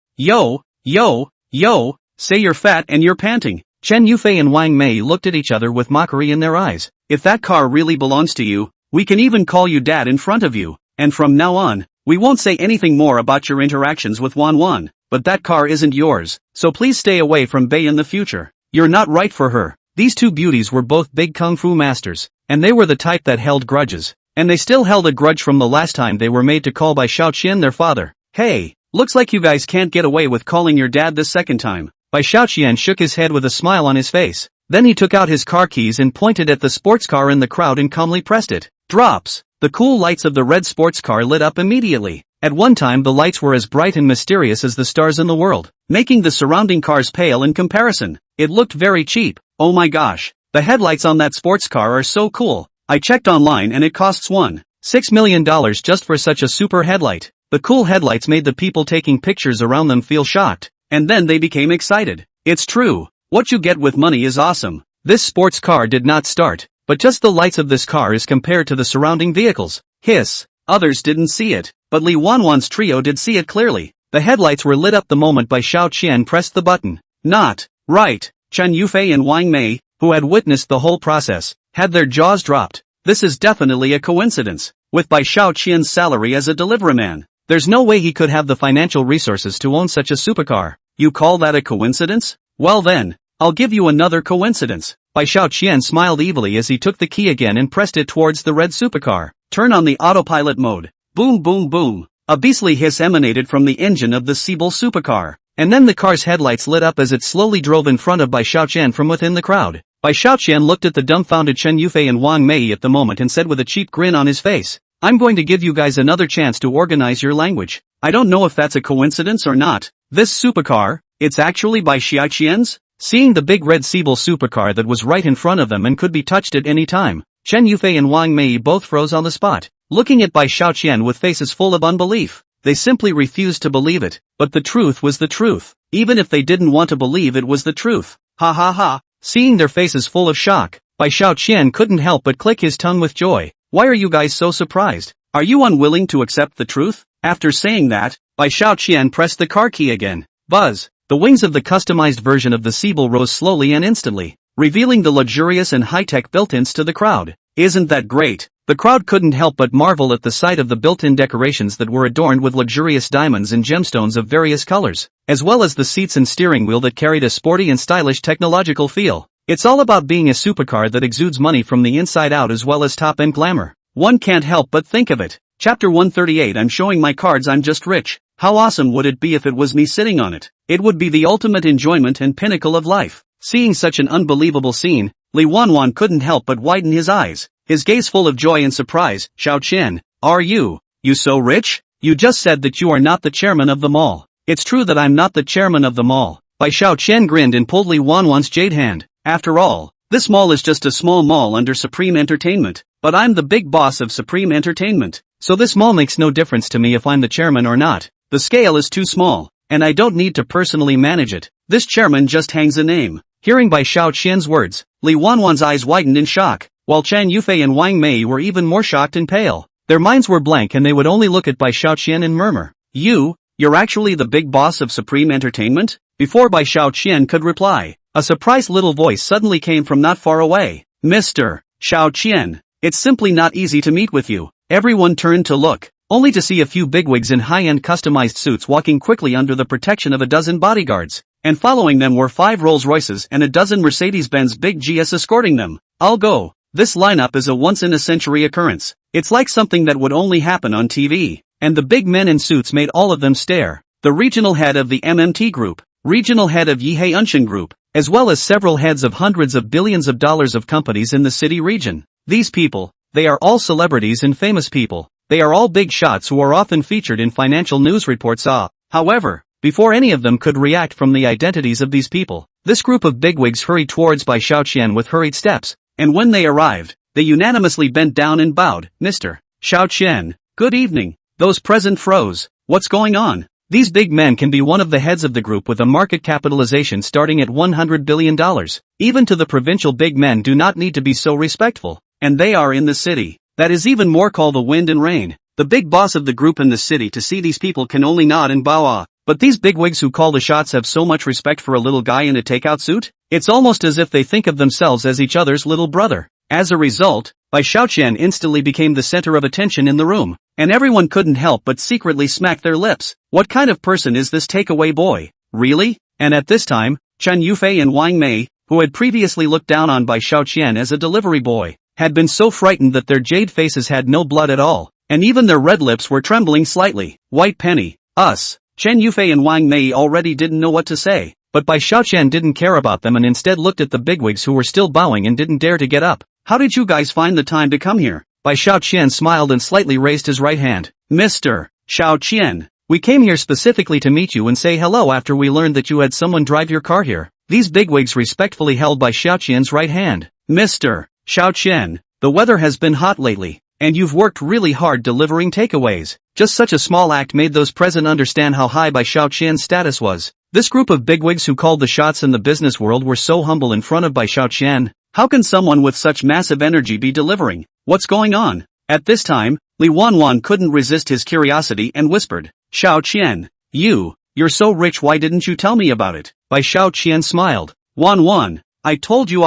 say you're fat and you're panting. Chen Yufei and Wang Mei looked at each other with mockery in their eyes. If that car really belongs to you, we can even call you Dad in front of you, and from now on, we won't say anything more about your interactions with Wan, but that car isn't yours, so please stay away from Bei in the future. You're not right for her. These two beauties were both big kung fu masters, and they were the type that held grudges, and they still held a grudge from the last time they were made to call Bai Xiaoqian their father. Hey, looks like you guys can't get away with calling your dad this second time. Bai Xiaoqian shook his head with a smile on his face. Then he took out his car keys and pointed at the sports car in the crowd and calmly pressed it. Drops! The cool lights of the red sports car lit up immediately. At one time the lights were as bright and mysterious as the stars in the world, making the surrounding cars pale in comparison. It looked very cheap. Oh my gosh, the headlights on that sports car are so cool. I checked online and it costs $1.6 million just for such a super headlight. The cool headlights made the people taking pictures around them feel shocked, and then they became excited. It's true. What you get with money is awesome. This sports car did not start, but just the lights of this car is compared to the surrounding vehicles. Hiss. Others didn't see it, but Li Wanwan's trio did see it clearly. The headlights were lit up the moment Bai Xiaoqian pressed the button. Not right. Chen Yufei and Wang Mei, who had witnessed the whole process, had their jaws dropped. This is definitely a coincidence. With Bai Xiaoqian's salary as a deliveryman, there's no way he could have the financial resources to own such a supercar. You call that a coincidence? Well then, I'll give you another coincidence. Bai Xiaoqian smiled evilly as he took the key again and pressed it towards the red supercar. Turn on the autopilot mode. Boom boom boom. A beastly hiss emanated from the engine of the Siebel supercar. And then the car's headlights lit up as it slowly drove in front of Bai Xiaoqian from within the crowd. Bai Xiaoqian looked at the dumbfounded Chen Yufei and Wang Mei at the moment and said with a cheap grin on his face, I'm going to give you guys another chance to organize your language. I don't know if that's a coincidence or not. This supercar, it's actually Bai Xiaoqian's? Seeing the big red Siebel supercar that was right in front of them and could be touched at any time, Chen Yufei and Wang Mei both froze on the spot, looking at Bai Xiaoqian with faces full of unbelief. They simply refused to believe it, but the truth was the truth. Even if they didn't want to believe it was the truth. Ha ha ha. Seeing their faces full of shock, Bai Xiaoqian couldn't help but click his tongue with joy. Why are you guys so surprised? Are you unwilling to accept the truth? After saying that, Bai Xiaoqian pressed the car key again. Buzz! The wings of the customized version of the Siebel rose slowly and instantly, revealing the luxurious and high-tech built-ins to the crowd. Isn't that great? The crowd couldn't help but marvel at the sight of the built-in decorations that were adorned with luxurious diamonds and gemstones of various colors, as well as the seats and steering wheel that carried a sporty and stylish technological feel. It's all about being a supercar that exudes money from the inside out as well as top-end glamour. One can't help but think of it. Chapter 138. I'm showing my cards. I'm just rich. How awesome would it be if it was me sitting on it? It would be the ultimate enjoyment and pinnacle of life. Seeing such an unbelievable scene, Li Wanwan couldn't help but widen his eyes, his gaze full of joy and surprise. Xiaoqian, are you so rich? You just said that you are not the chairman of the mall. It's true that I'm not the chairman of the mall. Bai Xiaoqian grinned and pulled Li Wanwan's jade hand. After all, this mall is just a small mall under Supreme Entertainment, but I'm the big boss of Supreme Entertainment. So this mall makes no difference to me if I'm the chairman or not. The scale is too small, and I don't need to personally manage it. This chairman just hangs a name. Hearing Bai Xiaoqian's words, Li Wanwan's eyes widened in shock, while Chen Yufei and Wang Mei were even more shocked and pale. Their minds were blank and they would only look at Bai Xiaoqian and murmur, You're actually the big boss of Supreme Entertainment? Before Bai Xiaoqian could reply, a surprised little voice suddenly came from not far away. Mr. Xiaoqian, it's simply not easy to meet with you. Everyone turned to look, only to see a few bigwigs in high-end customized suits walking quickly under the protection of a dozen bodyguards, and following them were 5 Rolls-Royces and a dozen Mercedes-Benz Big GS escorting them. I'll go. This lineup is a once-in-a-century occurrence. It's like something that would only happen on TV. And the big men in suits made all of them stare. The regional head of the MMT Group, regional head of Yihei Unshin Group, as well as several heads of hundreds of billions of dollars of companies in the city region. These people, they are all celebrities and famous people. They are all big shots who are often featured in financial news reports. However, before any of them could react from the identities of these people, this group of bigwigs hurried towards Bai Xiaoqian with hurried steps, and when they arrived, they unanimously bent down and bowed. Mr. Xiaoqian, good evening. Those present froze. What's going on? These big men can be one of the heads of the group with a market capitalization starting at $100 billion. Even to the provincial big men do not need to be so respectful, and they are in the city. That is even more called the wind and rain. The big boss of the group in the city to see these people can only nod and bow. But these bigwigs who call the shots have so much respect for a little guy in a takeout suit? It's almost as if they think of themselves as each other's little brother. As a result, Bai Xiaoqian instantly became the center of attention in the room, and everyone couldn't help but secretly smack their lips. What kind of person is this takeaway boy? Really? And at this time, Chen Yufei and Wang Mei, who had previously looked down on Bai Xiaoqian as a delivery boy, had been so frightened that their jade faces had no blood at all, and even their red lips were trembling slightly. White penny, us. Chen Yufei and Wang Mei already didn't know what to say, but Bai Xiaoqian didn't care about them and instead looked at the bigwigs who were still bowing and didn't dare to get up. How did you guys find the time to come here? Bai Xiaoqian smiled and slightly raised his right hand. Mr. Xiaoqian, we came here specifically to meet you and say hello after we learned that you had someone drive your car here. These bigwigs respectfully held Bai Xiaoqian's right hand. Mr. Xiaoqian, the weather has been hot lately, and you've worked really hard delivering takeaways. Just such a small act made those present understand how high Bai Xiaoqian's status was. This group of bigwigs who called the shots in the business world were so humble in front of Bai Xiaoqian. How can someone with such massive energy be delivering? What's going on? At this time, Li Wanwan couldn't resist his curiosity and whispered, Xiaoqian, you're so rich, why didn't you tell me about it? Bai Xiaoqian smiled. Wanwan, I told you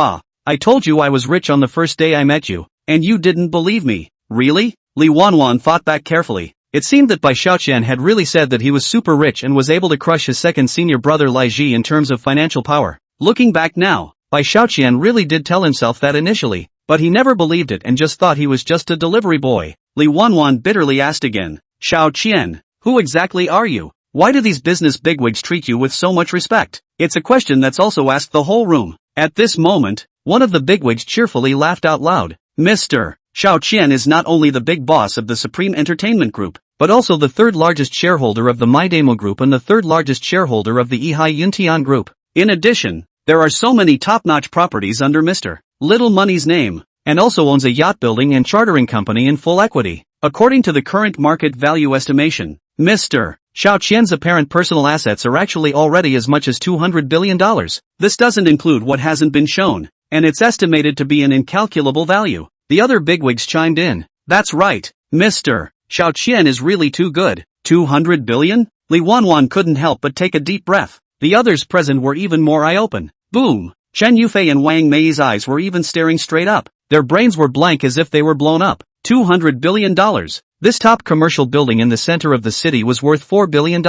I was rich on the first day I met you, and you didn't believe me. Really? Li Wanwan thought back carefully. It seemed that Bai Xiaoqian had really said that he was super rich and was able to crush his second senior brother Lai Ji in terms of financial power. Looking back now, Bai Xiaoqian really did tell himself that initially, but he never believed it and just thought he was just a delivery boy. Li Wanwan bitterly asked again, Xiaoqian, who exactly are you? Why do these business bigwigs treat you with so much respect? It's a question that's also asked the whole room. At this moment, one of the bigwigs cheerfully laughed out loud. Mr. Xiaoqian is not only the big boss of the Supreme Entertainment Group, but also the third largest shareholder of the Maidemo Group and the third largest shareholder of the Yihai Yuntian Group. In addition, there are so many top-notch properties under Mr. Little Money's name, and also owns a yacht building and chartering company in full equity. According to the current market value estimation, Mr. Xiaoqian's apparent personal assets are actually already as much as $200 billion. This doesn't include what hasn't been shown, and it's estimated to be an incalculable value. The other bigwigs chimed in. That's right, Mr. Xiaoqian is really too good. 200 billion? Li Wanwan couldn't help but take a deep breath. The others present were even more eye-open. Boom! Chen Yufei and Wang Mei's eyes were even staring straight up. Their brains were blank as if they were blown up. $200 billion. This top commercial building in the center of the city was worth $4 billion.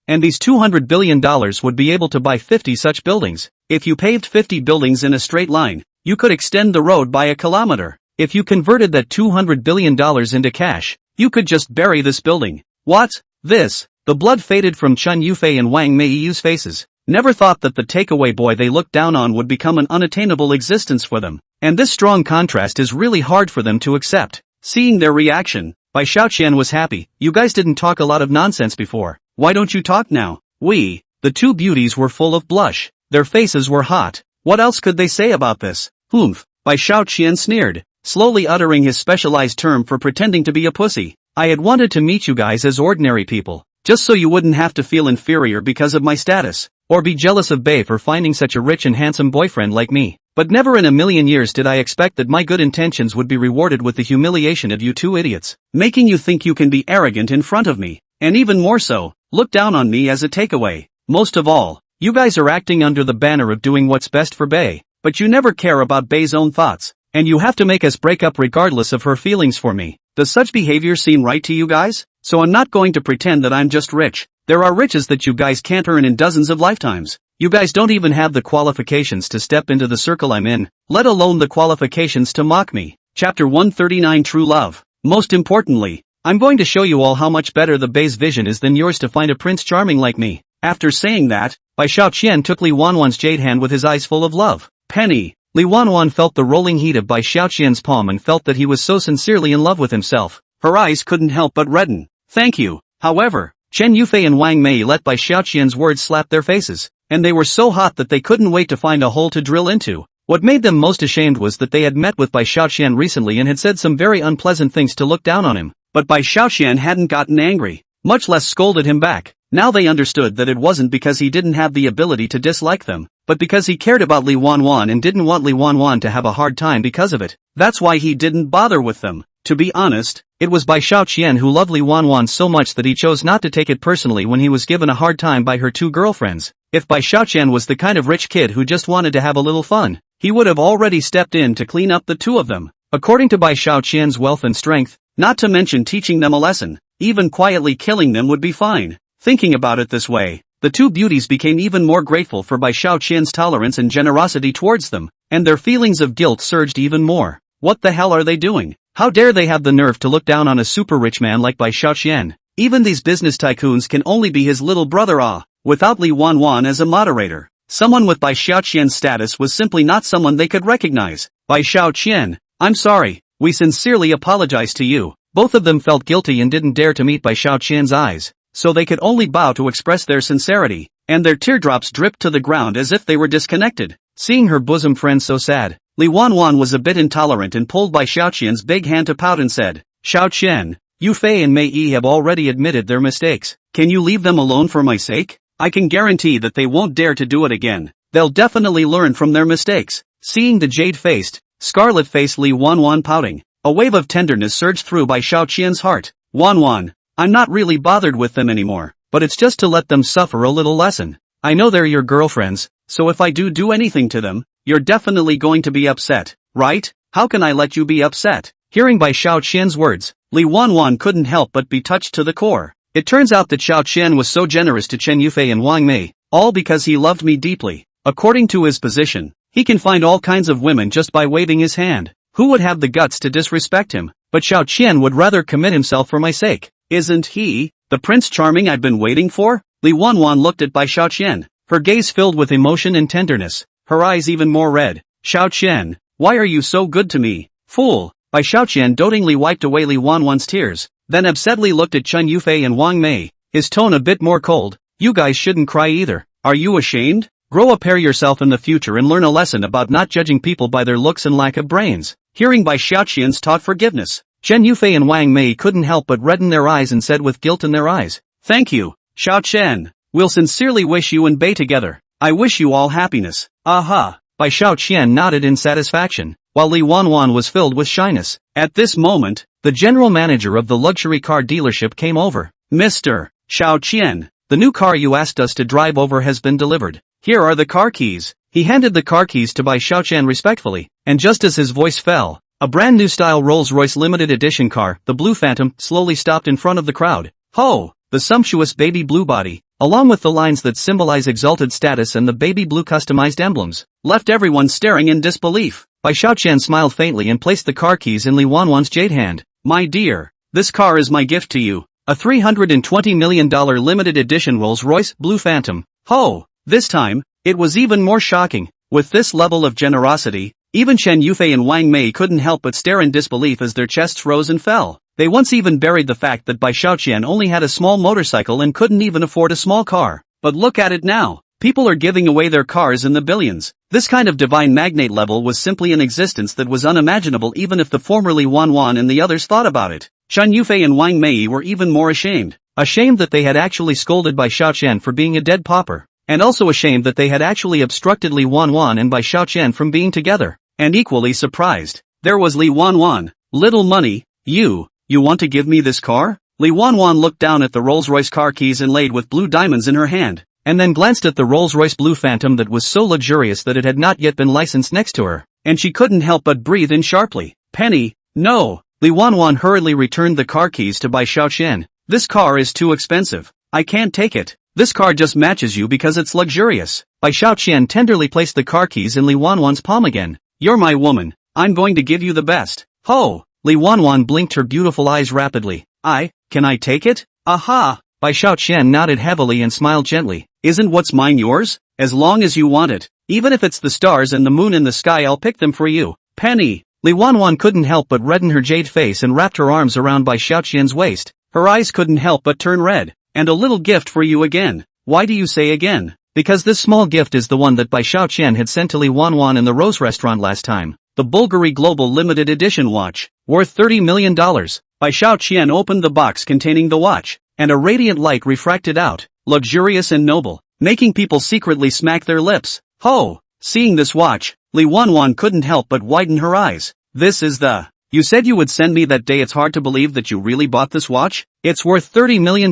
And these $200 billion would be able to buy 50 such buildings. If you paved 50 buildings in a straight line, you could extend the road by a kilometer. If you converted that $200 billion into cash, you could just bury this building. What? This? The blood faded from Chen Yufei and Wang Mei's faces. Never thought that the takeaway boy they looked down on would become an unattainable existence for them. And this strong contrast is really hard for them to accept. Seeing their reaction, Bai Xiaoqian was happy. You guys didn't talk a lot of nonsense before. Why don't you talk now? The two beauties were full of blush. Their faces were hot. What else could they say about this? Humph. Bai Xiaoqian sneered, slowly uttering his specialized term for pretending to be a pussy. I had wanted to meet you guys as ordinary people, just so you wouldn't have to feel inferior because of my status, or be jealous of Bei for finding such a rich and handsome boyfriend like me. But never in a million years did I expect that my good intentions would be rewarded with the humiliation of you two idiots, making you think you can be arrogant in front of me, and even more so, look down on me as a takeaway. Most of all, you guys are acting under the banner of doing what's best for Bei, but you never care about Bei's own thoughts, and you have to make us break up regardless of her feelings for me. Does such behavior seem right to you guys? So I'm not going to pretend that I'm just rich. There are riches that you guys can't earn in dozens of lifetimes. You guys don't even have the qualifications to step into the circle I'm in, let alone the qualifications to mock me. Chapter 139 True Love. Most importantly, I'm going to show you all how much better the Bei's vision is than yours to find a Prince Charming like me. After saying that, Bai Xiaoqian took Li Wanwan's jade hand with his eyes full of love. Penny. Li Wanwan felt the rolling heat of Bai Xiaoqian's palm and felt that he was so sincerely in love with himself. Her eyes couldn't help but redden. Thank you. However, Chen Yufei and Wang Mei let Bai Xiaoqian's words slap their faces, and they were so hot that they couldn't wait to find a hole to drill into. What made them most ashamed was that they had met with Bai Xiaoqian recently and had said some very unpleasant things to look down on him. But Bai Xiaoqian hadn't gotten angry, much less scolded him back. Now they understood that it wasn't because he didn't have the ability to dislike them, but because he cared about Li Wanwan and didn't want Li Wanwan to have a hard time because of it. That's why he didn't bother with them. To be honest, it was Bai Xiaoqian who loved Li Wanwan so much that he chose not to take it personally when he was given a hard time by her two girlfriends. If Bai Xiaoqian was the kind of rich kid who just wanted to have a little fun, he would have already stepped in to clean up the two of them. According to Bai Xiaoqian's wealth and strength, not to mention teaching them a lesson, even quietly killing them would be fine. Thinking about it this way, the two beauties became even more grateful for Bai Xiaoqian's tolerance and generosity towards them, and their feelings of guilt surged even more. What the hell are they doing? How dare they have the nerve to look down on a super rich man like Bai Xiaoqian? Even these business tycoons can only be his little brother. Without Li Wanwan as a moderator, someone with Bai Xiaoqian's status was simply not someone they could recognize. Bai Xiaoqian, I'm sorry, we sincerely apologize to you. Both of them felt guilty and didn't dare to meet Bai Xiaoqian's eyes, so they could only bow to express their sincerity, and their teardrops dripped to the ground as if they were disconnected. Seeing her bosom friend so sad, Li Wanwan was a bit intolerant and pulled Bai Xiaoqian's big hand to pout and said, Xiaoqian, Yufei and Mei Yi have already admitted their mistakes. Can you leave them alone for my sake? I can guarantee that they won't dare to do it again. They'll definitely learn from their mistakes. Seeing the jade-faced, scarlet-faced Li Wanwan pouting, a wave of tenderness surged through Bai Xiaoqian's heart. Wanwan, I'm not really bothered with them anymore, but it's just to let them suffer a little lesson. I know they're your girlfriends, so if I do anything to them, you're definitely going to be upset, right? How can I let you be upset? Hearing Bai Xiaoqian's words, Li Wanwan couldn't help but be touched to the core. It turns out that Xiaoqian was so generous to Chen Yufei and Wang Mei, all because he loved me deeply. According to his position, he can find all kinds of women just by waving his hand. Who would have the guts to disrespect him? But Xiaoqian would rather commit himself for my sake. Isn't he the Prince Charming I've been waiting for? Li Wanwan looked at Bai Xiaoqian, her gaze filled with emotion and tenderness, her eyes even more red. Xiaoqian, why are you so good to me? Fool! Bai Xiaoqian dotingly wiped away Li Wanwan's tears, then upsetly looked at Chen Yufei and Wang Mei, his tone a bit more cold. You guys shouldn't cry either. Are you ashamed? Grow a pair yourself in the future and learn a lesson about not judging people by their looks and lack of brains. Hearing Bai Xiaoqian's taught forgiveness, Chen Yufei and Wang Mei couldn't help but redden their eyes and said with guilt in their eyes, Thank you, Xiaoqian. We'll sincerely wish you and Bei together. I wish you all happiness. Aha! Bai Xiaoqian nodded in satisfaction, while Li Wanwan was filled with shyness. At this moment, the general manager of the luxury car dealership came over. Mr. Xiaoqian, the new car you asked us to drive over has been delivered. Here are the car keys. He handed the car keys to Bai Xiaoqian respectfully, and just as his voice fell, a brand new style Rolls-Royce limited edition car, the Blue Phantom, slowly stopped in front of the crowd. Ho! The sumptuous baby blue body, along with the lines that symbolize exalted status and the baby blue customized emblems, left everyone staring in disbelief. Bai Xiaoqian smiled faintly and placed the car keys in Li Wanwan's jade hand. My dear, this car is my gift to you. A $320 million limited edition Rolls-Royce Blue Phantom. Ho! This time, it was even more shocking. With this level of generosity, even Chen Yufei and Wang Mei couldn't help but stare in disbelief as their chests rose and fell. They once even buried the fact that Bai Xiaoqian only had a small motorcycle and couldn't even afford a small car. But look at it now. People are giving away their cars in the billions. This kind of divine magnate level was simply an existence that was unimaginable even if the formerly Wanwan and the others thought about it. Chen Yufei and Wang Mei were even more ashamed. Ashamed that they had actually scolded Bai Xiaoqian for being a dead pauper. And also ashamed that they had actually obstructed Li Wanwan and Bai Xiaoqian from being together. And equally surprised, there was Li Wanwan. Little money, you want to give me this car? Li Wanwan looked down at the Rolls-Royce car keys inlaid with blue diamonds in her hand, and then glanced at the Rolls-Royce Blue Phantom that was so luxurious that it had not yet been licensed next to her, and she couldn't help but breathe in sharply. Penny, no! Li Wanwan hurriedly returned the car keys to Bai Xiaoqian. This car is too expensive. I can't take it. This car just matches you because it's luxurious. Bai Xiaoqian tenderly placed the car keys in Li Wanwan's palm again. You're my woman. I'm going to give you the best. Ho! Li Wanwan blinked her beautiful eyes rapidly. Can I take it? Aha! Bai Xiaoqian nodded heavily and smiled gently. Isn't what's mine yours? As long as you want it. Even if it's the stars and the moon in the sky, I'll pick them for you. Penny. Li Wanwan couldn't help but redden her jade face and wrapped her arms around Bai Xiaoqian's waist. Her eyes couldn't help but turn red. And a little gift for you again. Why do you say again? Because this small gift is the one that Bai Xiaoqian had sent to Li Wanwan in the Rose restaurant last time. The Bulgari Global Limited Edition watch. Worth $30 million. Bai Xiaoqian opened the box containing the watch. And a radiant light refracted out. Luxurious and noble. Making people secretly smack their lips. Ho! Seeing this watch, Li Wanwan couldn't help but widen her eyes. This is the... You said you would send me that day. It's hard to believe that you really bought this watch? It's worth $30 million.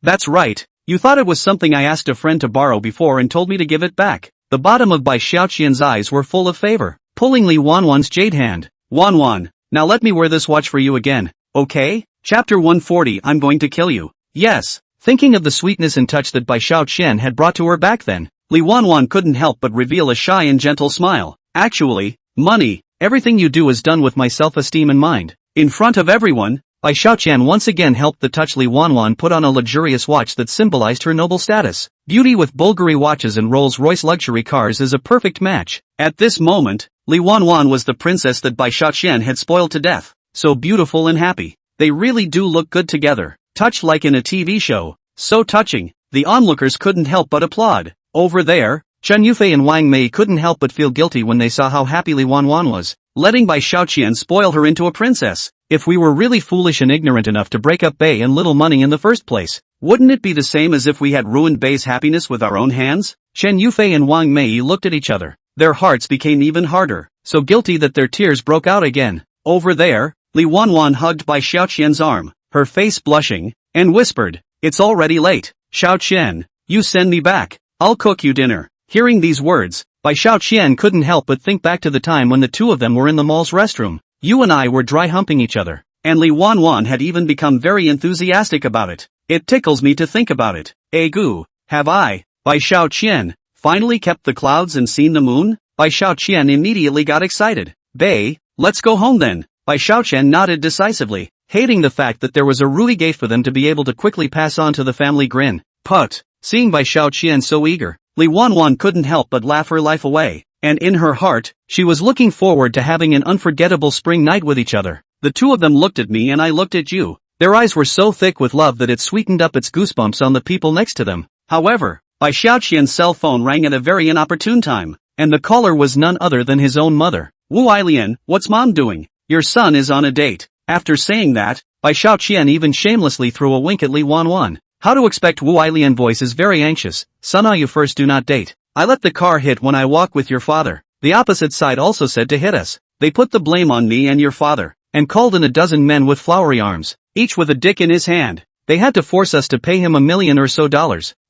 That's right. You thought it was something I asked a friend to borrow before and told me to give it back. The bottom of Bai Xiaoqian's eyes were full of favor, pulling Li Wanwan's jade hand. Wanwan, now let me wear this watch for you again, okay? Chapter 140. I'm going to kill you. Yes. Thinking of the sweetness and touch that Bai Xiaoqian had brought to her back then, Li Wanwan couldn't help but reveal a shy and gentle smile. Actually, money. Everything you do is done with my self-esteem in mind. In front of everyone, Bai Xiaoqian once again helped the touch Li Wanwan put on a luxurious watch that symbolized her noble status. Beauty with Bulgari watches and Rolls-Royce luxury cars is a perfect match. At this moment, Li Wanwan was the princess that Bai Xiaoqian had spoiled to death. So beautiful and happy. They really do look good together. Touched like in a TV show. So touching. The onlookers couldn't help but applaud. Over there, Chen Yufei and Wang Mei couldn't help but feel guilty when they saw how happy Li Wanwan was, letting Bai Xiaoqian spoil her into a princess. If we were really foolish and ignorant enough to break up Bei and Little Money in the first place, wouldn't it be the same as if we had ruined Bei's happiness with our own hands? Chen Yufei and Wang Mei looked at each other. Their hearts became even harder, so guilty that their tears broke out again. Over there, Li Wanwan hugged Bai Xiaoqian's arm, her face blushing, and whispered, "It's already late. Xiaoqian, you send me back. I'll cook you dinner." Hearing these words, Bai Xiaoqian couldn't help but think back to the time when the two of them were in the mall's restroom. You and I were dry humping each other, and Li Wanwan had even become very enthusiastic about it. It tickles me to think about it. Egu, have I, Bai Xiaoqian, finally kept the clouds and seen the moon? Bai Xiaoqian immediately got excited. Bei, let's go home then. Bai Xiaoqian nodded decisively, hating the fact that there was a Rui gate for them to be able to quickly pass on to the family grin. Put, seeing Bai Xiaoqian so eager, Li Wanwan couldn't help but laugh her life away, and in her heart, she was looking forward to having an unforgettable spring night with each other. The two of them looked at me and I looked at you. Their eyes were so thick with love that it sweetened up its goosebumps on the people next to them. However, Bai Xiaoqian's cell phone rang at a very inopportune time, and the caller was none other than his own mother. Wu Ailian, what's mom doing? Your son is on a date. After saying that, Bai Xiaoqian even shamelessly threw a wink at Li Wanwan. How to expect Wu Ailian voice is very anxious. Son, you first do not date. I let the car hit when I walk with your father. The opposite side also said to hit us. They put the blame on me and your father, and called in a dozen men with flowery arms, each with a dick in his hand. They had to force us to pay him $1 million or so,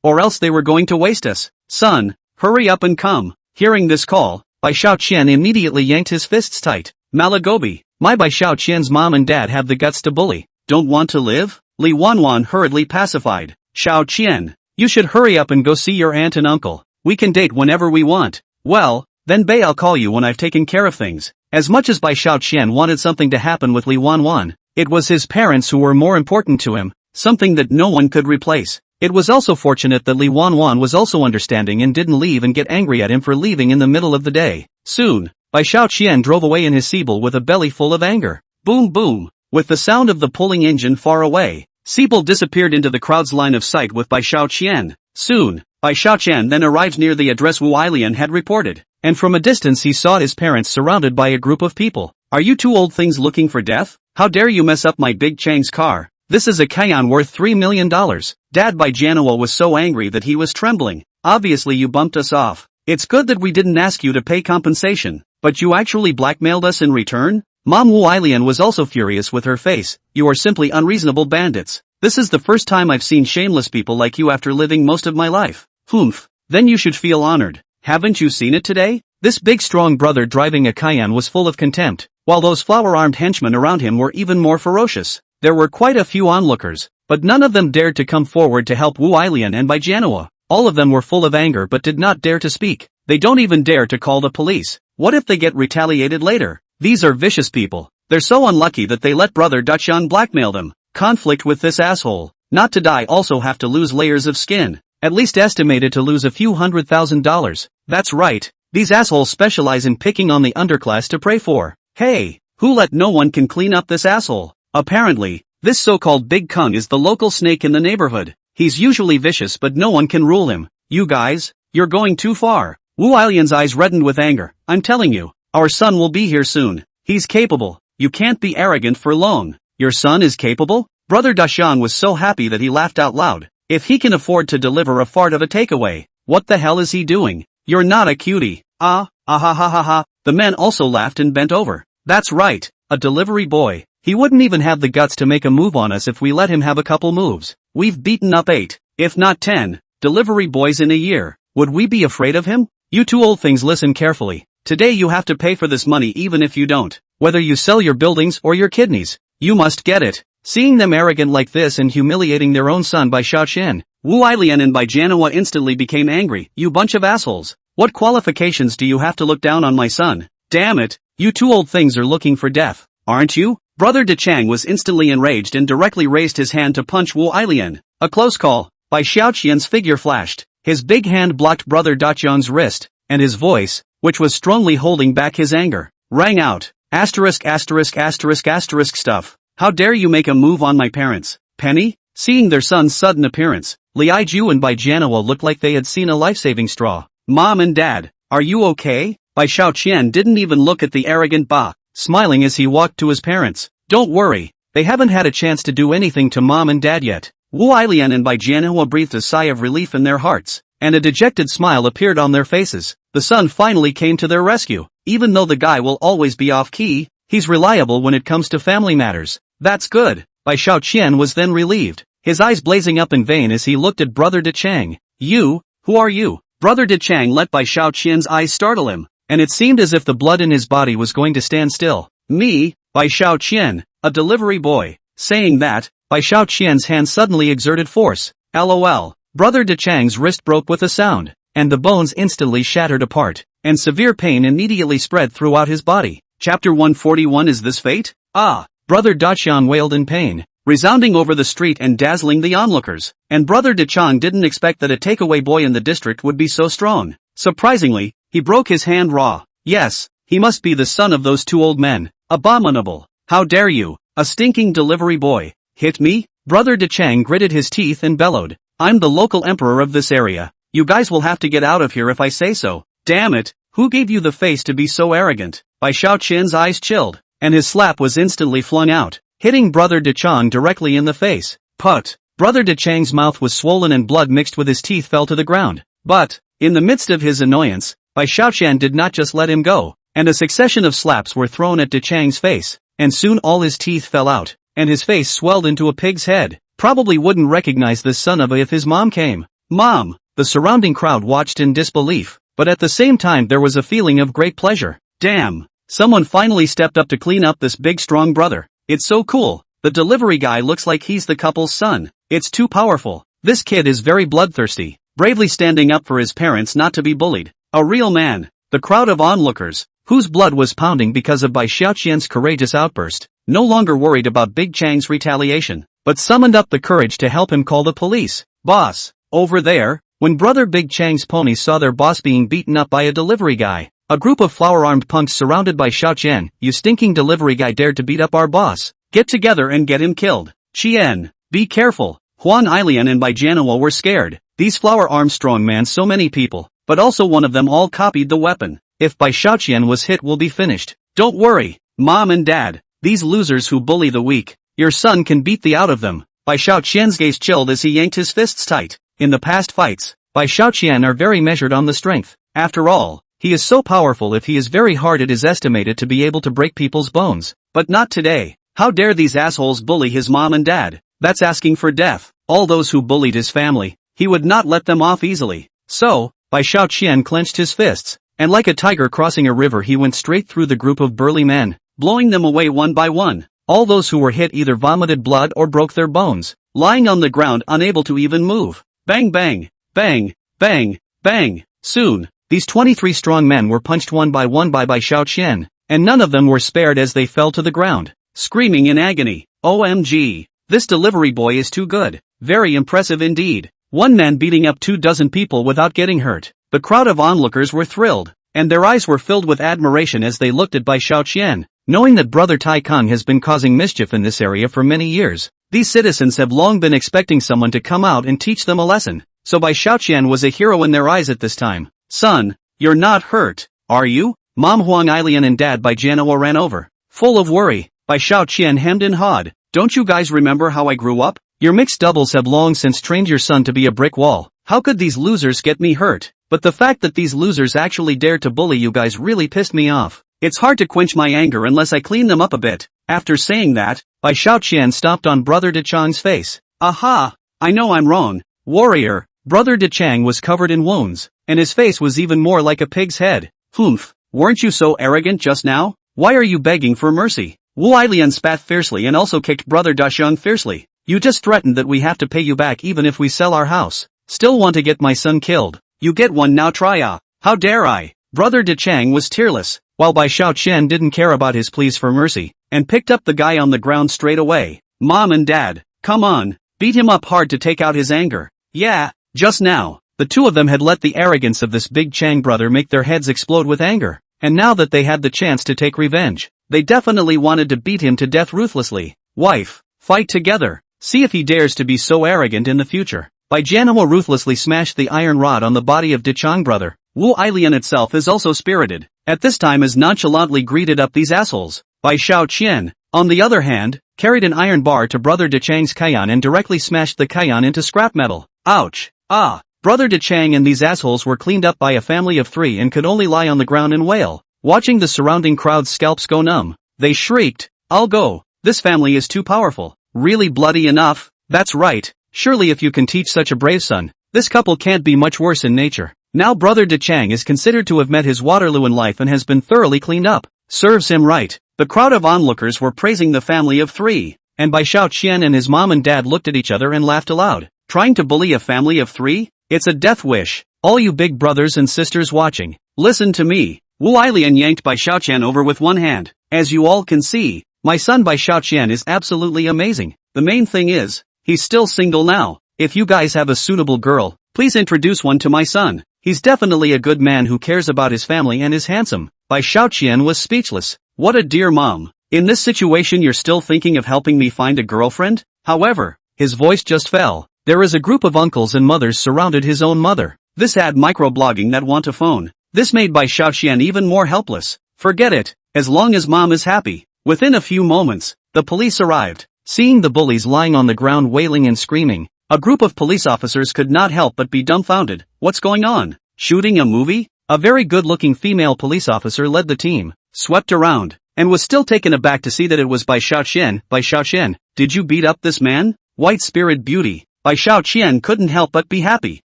or else they were going to waste us. Son, hurry up and come. Hearing this call, Bai Xiaoqian immediately yanked his fists tight. Malagobi, my Bai Xiaoqian's mom and dad have the guts to bully. Don't want to live? Li Wanwan hurriedly pacified. Xiaoqian, you should hurry up and go see your aunt and uncle. We can date whenever we want. Well, then Bei, I'll call you when I've taken care of things. As much as Bai Xiaoqian wanted something to happen with Li Wanwan, it was his parents who were more important to him, something that no one could replace. It was also fortunate that Li Wanwan was also understanding and didn't leave and get angry at him for leaving in the middle of the day. Soon, Bai Xiaoqian drove away in his Siebel with a belly full of anger. Boom boom, with the sound of the pulling engine far away, Siebel disappeared into the crowd's line of sight with Bai Xiaoqian. Soon, Bai Xiaoqian then arrived near the address Wu Ailian had reported, and from a distance he saw his parents surrounded by a group of people. Are you two old things looking for death? How dare you mess up my Big Chang's car? This is a Kayan worth $3 million. Dad Bai Janua was so angry that he was trembling. Obviously you bumped us off. It's good that we didn't ask you to pay compensation, but you actually blackmailed us in return? Mom Wu Ailian was also furious with her face. You are simply unreasonable bandits. This is the first time I've seen shameless people like you after living most of my life. Humph. Then you should feel honored. Haven't you seen it today? This big strong brother driving a Cayenne was full of contempt, while those flower-armed henchmen around him were even more ferocious. There were quite a few onlookers, but none of them dared to come forward to help Wu Ailian and Bai Janua. All of them were full of anger but did not dare to speak. They don't even dare to call the police. What if they get retaliated later? These are vicious people. They're so unlucky that they let brother Dachan blackmail them. Conflict with this asshole. Not to die, also have to lose layers of skin. at least estimated to lose a few $100,000. That's right, these assholes specialize in picking on the underclass to prey for. Hey, who let no one can clean up this asshole? Apparently, this so-called Big Kung is the local snake in the neighborhood. He's usually vicious but no one can rule him. You guys, you're going too far. Wu Ailian's eyes reddened with anger. I'm telling you, our son will be here soon. He's capable. You can't be arrogant for long. Your son is capable? Brother Dashan was so happy that he laughed out loud. If he can afford to deliver a fart of a takeaway, what the hell is he doing? You're not a cutie. Ah ha ha ha ha. The men also laughed and bent over. That's right, a delivery boy. He wouldn't even have the guts to make a move on us if we let him have a couple moves. We've beaten up 8, if not 10, delivery boys in a year. Would we be afraid of him? You two old things, listen carefully. Today you have to pay for this money even if you don't. Whether you sell your buildings or your kidneys, you must get it. Seeing them arrogant like this and humiliating their own son by Xiaoqian, Wu Ailian and Bai Jianhua instantly became angry. You bunch of assholes. What qualifications do you have to look down on my son? Damn it, you two old things are looking for death, aren't you? Brother De Chang was instantly enraged and directly raised his hand to punch Wu Ailian. A close call. Bai Xiaoqian's figure flashed. His big hand blocked Brother Daqian's wrist, and his voice, which was strongly holding back his anger, rang out. Asterisk asterisk asterisk asterisk stuff. How dare you make a move on my parents? Penny? Seeing their son's sudden appearance, Li Aiju and Bai Jianhua looked like they had seen a life-saving straw. Mom and Dad, are you okay? Bai Xiaoqian didn't even look at the arrogant Ba, smiling as he walked to his parents. Don't worry, they haven't had a chance to do anything to Mom and Dad yet. Wu Ailian and Bai Jianhua breathed a sigh of relief in their hearts, and a dejected smile appeared on their faces. The son finally came to their rescue. Even though the guy will always be off-key, he's reliable when it comes to family matters. That's good. Bai Xiaoqian was then relieved, his eyes blazing up in vain as he looked at Brother De Chang. You? Who are you? Brother De Chang let Bai Xiaoqian's eyes startle him, and it seemed as if the blood in his body was going to stand still. Me, Bai Xiaoqian, a delivery boy. Saying that, Bai Xiaoqian's hand suddenly exerted force. LOL. Brother De Chang's wrist broke with a sound, and the bones instantly shattered apart, and severe pain immediately spread throughout his body. Chapter 141. Is this fate? Ah! Brother Daqian wailed in pain, resounding over the street and dazzling the onlookers. And Brother De Chang didn't expect that a takeaway boy in the district would be so strong. Surprisingly, he broke his hand raw. Yes, he must be the son of those two old men. Abominable. How dare you, a stinking delivery boy, hit me? Brother De Chang gritted his teeth and bellowed. I'm the local emperor of this area. You guys will have to get out of here if I say so. Damn it, who gave you the face to be so arrogant? Bai Xiaoqian's eyes chilled, and his slap was instantly flung out, hitting Brother De Chang directly in the face. Put! Brother De Chang's mouth was swollen and blood mixed with his teeth fell to the ground. But, in the midst of his annoyance, Bai Xiaoqian did not just let him go, and a succession of slaps were thrown at De Chang's face, and soon all his teeth fell out, and his face swelled into a pig's head. Probably wouldn't recognize this son of a if his mom came. Mom! The surrounding crowd watched in disbelief, but at the same time there was a feeling of great pleasure. Damn! Someone finally stepped up to clean up this big strong brother. It's so cool. The delivery guy looks like he's the couple's son. It's too powerful. This kid is very bloodthirsty, bravely standing up for his parents not to be bullied. A real man. The crowd of onlookers, whose blood was pounding because of Bai Xiaoqian's courageous outburst, no longer worried about Big Chang's retaliation, but summoned up the courage to help him call the police. Boss, over there. When Brother Big Chang's ponies saw their boss being beaten up by a delivery guy, a group of flower-armed punks surrounded by Xiaoqian. You stinking delivery guy dared to beat up our boss. Get together and get him killed. Qian, be careful. Huan Ailian and Bai Jianhua were scared. These flower-armed strongmen, so many people, but also one of them all copied the weapon. If Bai Xiaoqian was hit, we'll be finished. Don't worry, Mom and Dad. These losers who bully the weak, your son can beat the out of them. Bai Xiaoqian's gaze chilled as he yanked his fists tight. In the past fights, Bai Xiaoqian are very measured on the strength. After all, he is so powerful. If he is very hard, it is estimated to be able to break people's bones. But not today. How dare these assholes bully his mom and dad? That's asking for death. All those who bullied his family, he would not let them off easily. So, Bai Xiaoqian clenched his fists, and like a tiger crossing a river he went straight through the group of burly men, blowing them away one by one. All those who were hit either vomited blood or broke their bones, lying on the ground unable to even move. Bang bang, bang, bang, bang. Soon, these 23 strong men were punched one by Bai Xiaoqian, and none of them were spared as they fell to the ground, screaming in agony. OMG, this delivery boy is too good, very impressive indeed. One man beating up 24 people without getting hurt. The crowd of onlookers were thrilled, and their eyes were filled with admiration as they looked at Bai Xiaoqian. Knowing that brother Tai Kung has been causing mischief in this area for many years, these citizens have long been expecting someone to come out and teach them a lesson. So Bai Xiaoqian was a hero in their eyes at this time. Son, you're not hurt, are you? Mom Huang Ailian and Dad Bai Jianhua ran over. Full of worry, Bai Xiaoqian hemmed and hawed. Don't you guys remember how I grew up? Your mixed doubles have long since trained your son to be a brick wall. How could these losers get me hurt? But the fact that these losers actually dared to bully you guys really pissed me off. It's hard to quench my anger unless I clean them up a bit. After saying that, Bai Xiaoqian stomped on Brother De Chang's face. Aha! I know I'm wrong. Warrior, Brother De Chang was covered in wounds, and his face was even more like a pig's head. Humph, weren't you so arrogant just now? Why are you begging for mercy? Wu Ailian spat fiercely and also kicked Brother Da Xiang fiercely. You just threatened that we have to pay you back even if we sell our house. Still want to get my son killed? You get one now, try ah. How dare I? Brother De Chang was tearless, while Bai Xiaoqian didn't care about his pleas for mercy, and picked up the guy on the ground straight away. Mom and Dad, come on, beat him up hard to take out his anger. Yeah, just now, the two of them had let the arrogance of this big Chang brother make their heads explode with anger, and now that they had the chance to take revenge, they definitely wanted to beat him to death ruthlessly. Wife, fight together, see if he dares to be so arrogant in the future. Bai Jianhua ruthlessly smashed the iron rod on the body of De Chang brother. Wu Ailian itself is also spirited, at this time as nonchalantly greeted up these assholes. Bai Xiaoqian, on the other hand, carried an iron bar to Brother De Chang's Kaiyan and directly smashed the Kaiyan into scrap metal. Ouch! Ah! Brother De Chang and these assholes were cleaned up by a family of 3 and could only lie on the ground and wail. Watching the surrounding crowd's scalps go numb, they shrieked, I'll go, this family is too powerful. Really bloody enough? That's right, surely if you can teach such a brave son, this couple can't be much worse in nature. Now Brother De Chang is considered to have met his Waterloo in life and has been thoroughly cleaned up. Serves him right. The crowd of onlookers were praising the family of 3, and Bai Xiaoqian and his mom and dad looked at each other and laughed aloud. Trying to bully a family of 3? It's a death wish. All you big brothers and sisters watching, listen to me. Wu Ailian yanked Bai Xiaoqian over with one hand. As you all can see, my son Bai Xiaoqian is absolutely amazing. The main thing is, he's still single now. If you guys have a suitable girl, please introduce one to my son. He's definitely a good man who cares about his family and is handsome. Bai Xiaoqian was speechless. What a dear mom. In this situation you're still thinking of helping me find a girlfriend? However, his voice just fell. There is a group of uncles and mothers surrounded his own mother. This had microblogging that want a phone. This made Bai Xiaoqian even more helpless. Forget it, as long as mom is happy. Within a few moments, the police arrived. Seeing the bullies lying on the ground wailing and screaming, a group of police officers could not help but be dumbfounded. What's going on? Shooting a movie? A very good-looking female police officer led the team, swept around, and was still taken aback to see that it was Bai Xiaoqian. Bai Xiaoqian, did you beat up this man? White-spirited beauty. Bai Xiaoqian couldn't help but be happy,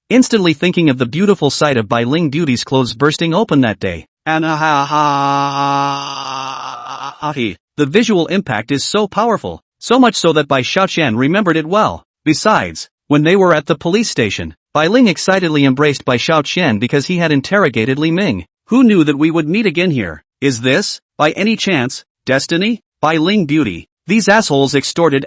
instantly thinking of the beautiful sight of Bai Ling Beauty's clothes bursting open that day. The visual impact is so powerful, so much so that Bai Xiaoqian remembered it well. Besides, when they were at the police station, Bai Ling excitedly embraced Bai Xiaoqian because he had interrogated Li Ming. Who knew that we would meet again here? Is this, by any chance, destiny? Bai Ling Beauty. These assholes extorted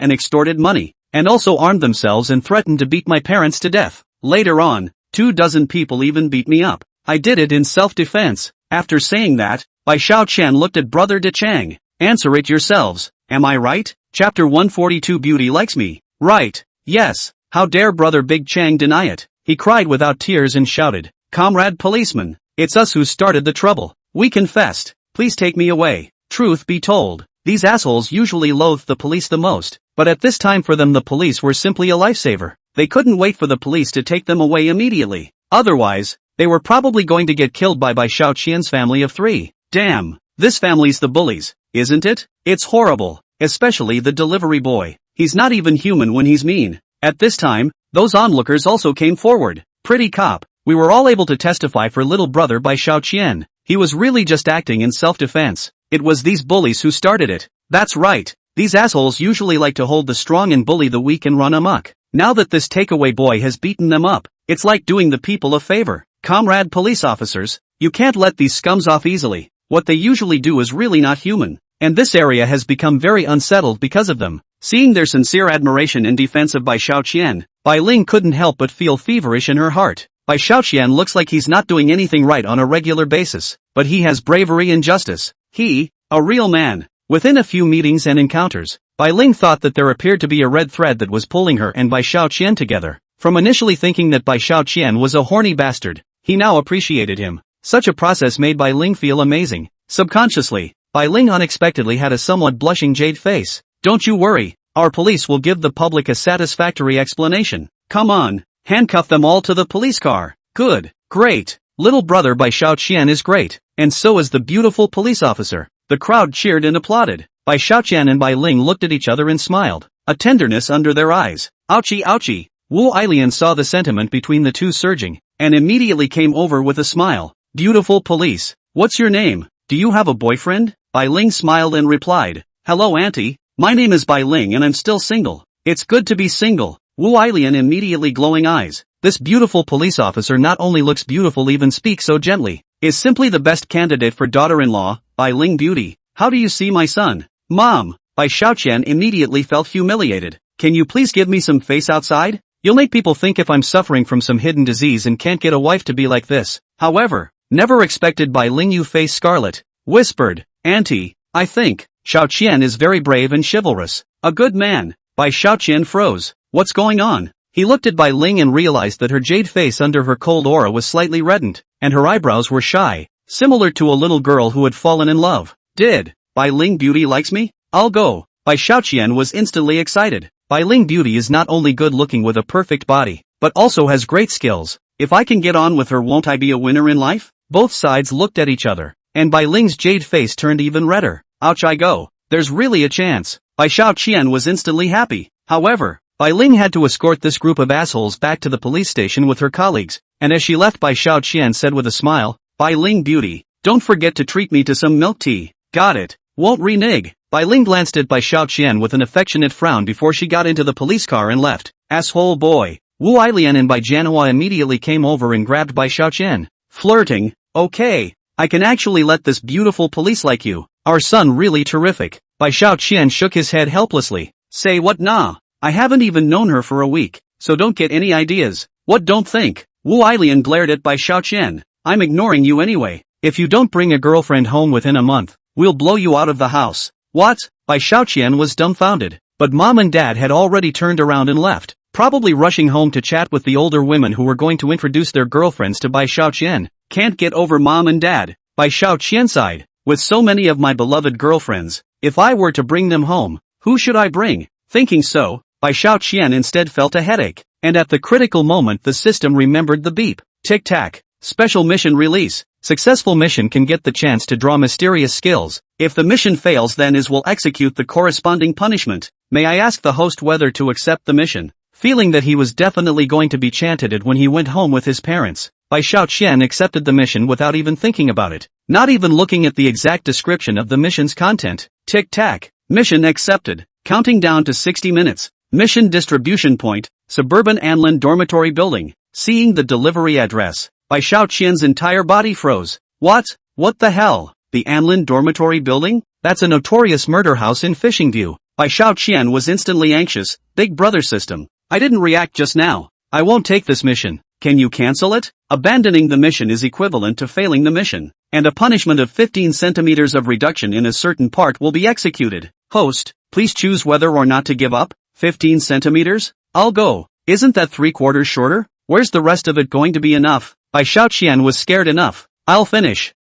money, and also armed themselves and threatened to beat my parents to death. Later on, 24 people even beat me up. I did it in self-defense. After saying that, Bai Xiaoqian looked at Brother De Chang. Answer it yourselves. Am I right? Chapter 142 Beauty likes me. Right. Yes. How dare Brother Big Chang deny it? He cried without tears and shouted, Comrade policeman, it's us who started the trouble. We confessed. Please take me away. Truth be told, these assholes usually loathed the police the most, but at this time for them the police were simply a lifesaver. They couldn't wait for the police to take them away immediately. Otherwise, they were probably going to get killed by Bai Xiaoqian's family of 3. Damn, this family's the bullies, isn't it? It's horrible, especially the delivery boy. He's not even human when he's mean. At this time, those onlookers also came forward. Pretty cop, we were all able to testify for little brother Bai Xiaoqian. He was really just acting in self-defense. It was these bullies who started it. That's right, these assholes usually like to hold the strong and bully the weak and run amok. Now that this takeaway boy has beaten them up, it's like doing the people a favor. Comrade police officers, you can't let these scums off easily. What they usually do is really not human, and this area has become very unsettled because of them. Seeing their sincere admiration in defense of Bai Xiaoqian, Bai Ling couldn't help but feel feverish in her heart. Bai Xiaoqian looks like he's not doing anything right on a regular basis, but he has bravery and justice. A real man. Within a few meetings and encounters, Bai Ling thought that there appeared to be a red thread that was pulling her and Bai Xiaoqian together. From initially thinking that Bai Xiaoqian was a horny bastard, he now appreciated him. Such a process made Bai Ling feel amazing. Subconsciously, Bai Ling unexpectedly had a somewhat blushing jade face. Don't you worry, our police will give the public a satisfactory explanation. Come on, handcuff them all to the police car. Good, great. Little brother Bai Xiaoqian is great, and so is the beautiful police officer. The crowd cheered and applauded. Bai Xiaoqian and Bai Ling looked at each other and smiled, a tenderness under their eyes. Ouchie ouchie. Wu Ailian saw the sentiment between the two surging, and immediately came over with a smile. Beautiful police, what's your name? Do you have a boyfriend? Bai Ling smiled and replied, hello auntie, my name is Bai Ling and I'm still single. It's good to be single. Wu Ailian immediately glowing eyes. This beautiful police officer not only looks beautiful even speaks so gently, is simply the best candidate for daughter-in-law, Bai Ling beauty. How do you see my son? Mom. Bai Xiaoqian immediately felt humiliated. Can you please give me some face outside? You'll make people think if I'm suffering from some hidden disease and can't get a wife to be like this. However, never expected Bai Ling Yu face scarlet, whispered, auntie, I think, Xiaoqian is very brave and chivalrous. A good man. Bai Xiaoqian froze. What's going on? He looked at Bai Ling and realized that her jade face under her cold aura was slightly reddened, and her eyebrows were shy, similar to a little girl who had fallen in love. Did Bai Ling beauty likes me? I'll go. Bai Xiaoqian was instantly excited. Bai Ling beauty is not only good looking with a perfect body, but also has great skills. If I can get on with her, won't I be a winner in life? Both sides looked at each other, and Bai Ling's jade face turned even redder. Ouch, I go. There's really a chance. Bai Xiaoqian was instantly happy. However, Bai Ling had to escort this group of assholes back to the police station with her colleagues, and as she left Bai Xiaoqian said with a smile, Bai Ling beauty, don't forget to treat me to some milk tea. Got it. Won't renege. Bai Ling glanced at Bai Xiaoqian with an affectionate frown before she got into the police car and left. Asshole boy. Wu Ailian and Bai Jianhua immediately came over and grabbed Bai Xiaoqian. Flirting. Okay. I can actually let this beautiful police like you. Our son really terrific. Bai Xiaoqian shook his head helplessly. Say what nah? I haven't even known her for a week, so don't get any ideas. What don't think? Wu Ailian glared at Bai Xiaoqian. I'm ignoring you anyway. If you don't bring a girlfriend home within a month, we'll blow you out of the house. What? Bai Xiaoqian was dumbfounded, but mom and dad had already turned around and left, probably rushing home to chat with the older women who were going to introduce their girlfriends to Bai Xiaoqian. Can't get over mom and dad. Bai Xiaoqian sighed. With so many of my beloved girlfriends, if I were to bring them home, who should I bring? Thinking so, Bai Xiaoqian instead felt a headache, and at the critical moment the system remembered the beep. Tic-tac. Special mission release. Successful mission can get the chance to draw mysterious skills. If the mission fails, then is will execute the corresponding punishment. May I ask the host whether to accept the mission? Feeling that he was definitely going to be chanted when he went home with his parents, Bai Xiaoqian accepted the mission without even thinking about it, not even looking at the exact description of the mission's content. Tic-tac. Mission accepted. Counting down to 60 minutes. Mission distribution point, suburban Anlin dormitory building. Seeing the delivery address, Bai Xiaoqian's entire body froze. What? What the hell? The Anlin dormitory building? That's a notorious murder house in Fishing View. Bai Xiaoqian was instantly anxious. Big brother system. I didn't react just now. I won't take this mission. Can you cancel it? Abandoning the mission is equivalent to failing the mission, and a punishment of 15 centimeters of reduction in a certain part will be executed. Host, please choose whether or not to give up. 15 centimeters? I'll go. Isn't that 3/4 shorter? Where's the rest of it going to be enough? Bai Xiaoqian was scared enough. I'll finish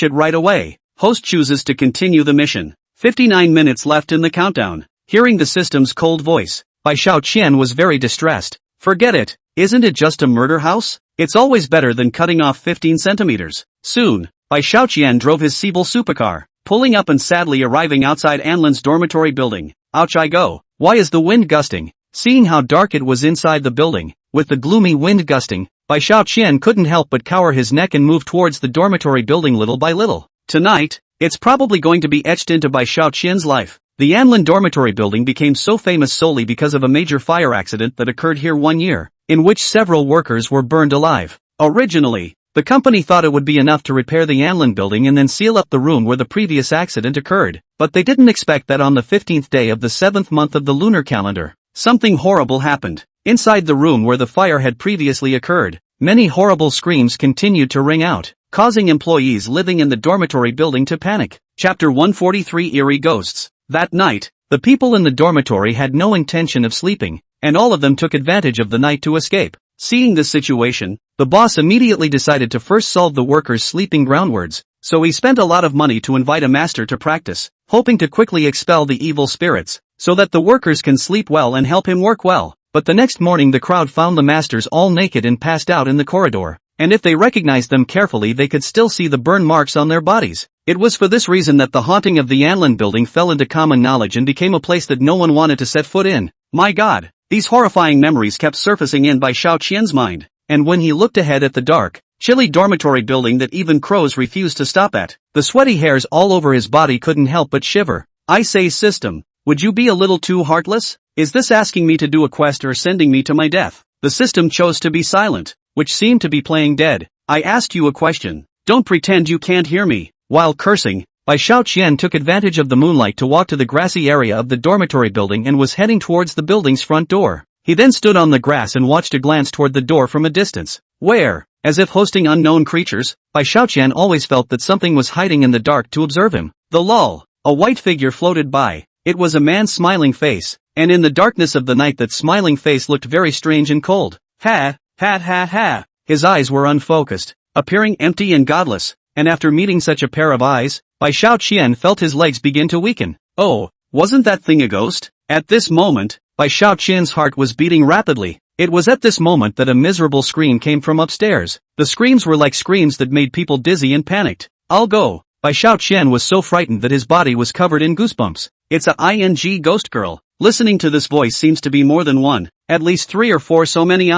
it right away. Host chooses to continue the mission. 59 minutes left in the countdown. Hearing the system's cold voice, Bai Xiaoqian was very distressed. Forget it. Isn't it just a murder house? It's always better than cutting off 15 centimeters. Soon, Bai Xiaoqian drove his Siebel supercar, pulling up and sadly arriving outside Anlin's dormitory building. Ouch, I go. Why is the wind gusting? Seeing how dark it was inside the building, with the gloomy wind gusting, Bai Xiaoqian couldn't help but cower his neck and move towards the dormitory building little by little. Tonight, it's probably going to be etched into Bai Xiaoqian's life. The Anlin dormitory building became so famous solely because of a major fire accident that occurred here one year, in which several workers were burned alive. Originally, the company thought it would be enough to repair the Anlin building and then seal up the room where the previous accident occurred, but they didn't expect that on the 15th day of the 7th month of the lunar calendar, something horrible happened. Inside the room where the fire had previously occurred, many horrible screams continued to ring out, causing employees living in the dormitory building to panic. Chapter 143 Eerie Ghosts. That night, the people in the dormitory had no intention of sleeping, and all of them took advantage of the night to escape. Seeing this situation, the boss immediately decided to first solve the workers' sleeping groundwards, so he spent a lot of money to invite a master to practice, hoping to quickly expel the evil spirits, so that the workers can sleep well and help him work well. But the next morning the crowd found the masters all naked and passed out in the corridor, and if they recognized them carefully they could still see the burn marks on their bodies. It was for this reason that the haunting of the Anlin building fell into common knowledge and became a place that no one wanted to set foot in. My god, these horrifying memories kept surfacing in by Xiao Qian's mind, and when he looked ahead at the dark, chilly dormitory building that even crows refused to stop at, the sweaty hairs all over his body couldn't help but shiver. I say, system, would you be a little too heartless? Is this asking me to do a quest or sending me to my death? The system chose to be silent, which seemed to be playing dead. I asked you a question. Don't pretend you can't hear me. While cursing, Bai Xiaoqian took advantage of the moonlight to walk to the grassy area of the dormitory building and was heading towards the building's front door. He then stood on the grass and watched a glance toward the door from a distance. Where, as if hosting unknown creatures, Bai Xiaoqian always felt that something was hiding in the dark to observe him. The lull. A white figure floated by. It was a man's smiling face, and in the darkness of the night that smiling face looked very strange and cold. Ha, ha ha ha. His eyes were unfocused, appearing empty and godless, and after meeting such a pair of eyes, Bai Xiaoqian felt his legs begin to weaken. Oh, wasn't that thing a ghost? At this moment, Bai Xiaoqian's heart was beating rapidly. It was at this moment that a miserable scream came from upstairs. The screams were like screams that made people dizzy and panicked. I'll go. Bai Xiaoqian was so frightened that his body was covered in goosebumps. It's a ing ghost girl. Listening to this voice seems to be more than one, at least 3 or 4 so many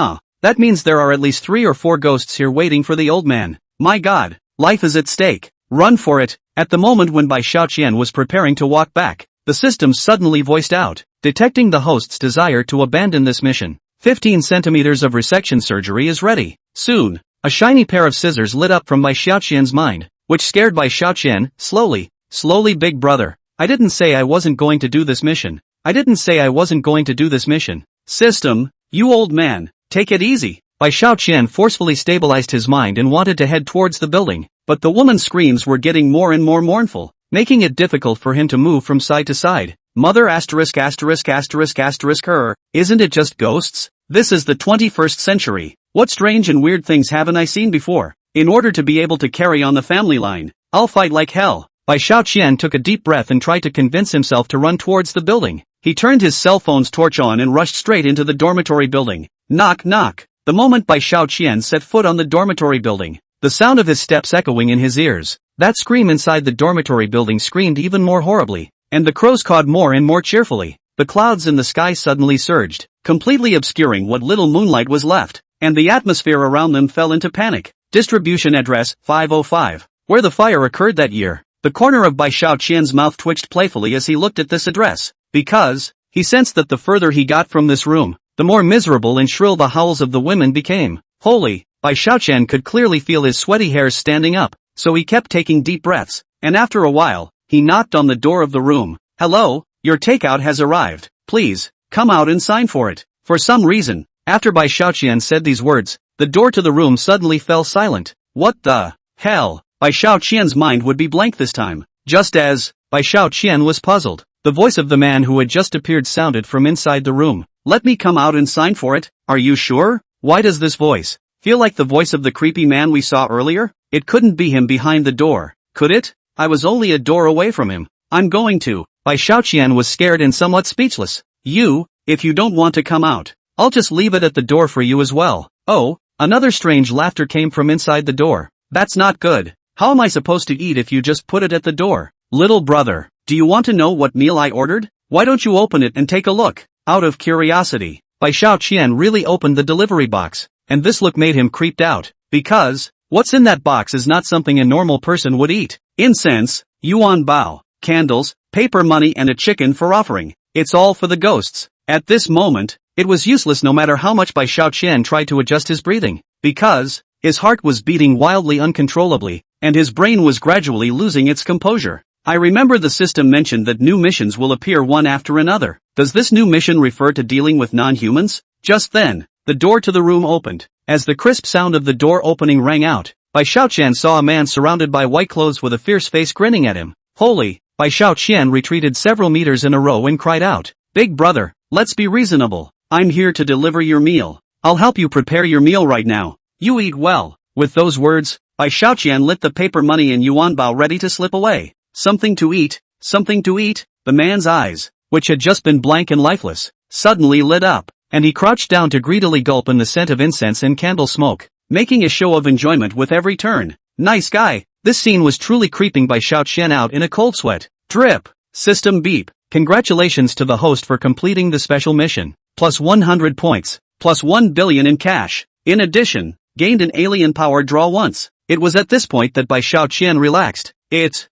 That means there are at least 3 or 4 ghosts here waiting for the old man. My god, life is at stake. Run for it. At the moment when Bai Xiaoqian was preparing to walk back, the system suddenly voiced out, detecting the host's desire to abandon this mission. 15 centimeters of resection surgery is ready. Soon, a shiny pair of scissors lit up from Bai Xiaoqian's mind, which scared Bai Xiaoqian. Slowly big brother. I didn't say I wasn't going to do this mission. System, you old man, take it easy. Bai Xiaoqian forcefully stabilized his mind and wanted to head towards the building, but the woman's screams were getting more and more mournful, making it difficult for him to move from side to side. Mother asterisk her, isn't it just ghosts? This is the 21st century. What strange and weird things haven't I seen before? In order to be able to carry on the family line, I'll fight like hell. Bai Xiaoqian took a deep breath and tried to convince himself to run towards the building. He turned his cell phone's torch on and rushed straight into the dormitory building. Knock knock. The moment Bai Xiaoqian set foot on the dormitory building, the sound of his steps echoing in his ears, that scream inside the dormitory building screamed even more horribly, and the crows cawed more and more cheerfully. The clouds in the sky suddenly surged, completely obscuring what little moonlight was left, and the atmosphere around them fell into panic. Distribution address 505, where the fire occurred that year. The corner of Bai Xiaoqian's mouth twitched playfully as he looked at this address, because he sensed that the further he got from this room, the more miserable and shrill the howls of the women became. Holy, Bai Xiaoqian could clearly feel his sweaty hairs standing up, so he kept taking deep breaths, and after a while, he knocked on the door of the room. Hello, your takeout has arrived. Please, come out and sign for it. For some reason, after Bai Xiaoqian said these words, the door to the room suddenly fell silent. What the hell? Bai Xiaoqian's mind would be blank this time. Just as Bai Xiaoqian was puzzled, the voice of the man who had just appeared sounded from inside the room. Let me come out and sign for it. Are you sure? Why does this voice feel like the voice of the creepy man we saw earlier? It couldn't be him behind the door, could it? I was only a door away from him. I'm going to. Bai Xiaoqian was scared and somewhat speechless. If you don't want to come out, I'll just leave it at the door for you as well. Oh, another strange laughter came from inside the door. That's not good. How am I supposed to eat if you just put it at the door? Little brother, do you want to know what meal I ordered? Why don't you open it and take a look? Out of curiosity, Bai Xiaoqian really opened the delivery box, and this look made him creeped out, because what's in that box is not something a normal person would eat. Incense, yuan bao, candles, paper money and a chicken for offering. It's all for the ghosts. At this moment, it was useless no matter how much Bai Xiaoqian tried to adjust his breathing, because his heart was beating wildly uncontrollably, and his brain was gradually losing its composure. I remember the system mentioned that new missions will appear one after another. Does this new mission refer to dealing with non-humans? Just then, the door to the room opened. As the crisp sound of the door opening rang out, Bai Xiaoqian saw a man surrounded by white clothes with a fierce face grinning at him. Holy! Bai Xiaoqian retreated several meters in a row and cried out, "Big brother, let's be reasonable. I'm here to deliver your meal. I'll help you prepare your meal right now. You eat well." With those words, Bai Xiaoqian lit the paper money in yuan bao ready to slip away. Something to eat, something to eat. The man's eyes, which had just been blank and lifeless, suddenly lit up, and he crouched down to greedily gulp in the scent of incense and candle smoke, making a show of enjoyment with every turn. Nice guy. This scene was truly creeping Bai Xiaoqian out in a cold sweat. Drip. System beep. Congratulations to the host for completing the special mission. Plus 100 points. Plus 1 billion in cash. In addition, gained an alien power draw once. It was at this point that Bai Xiaoqian relaxed.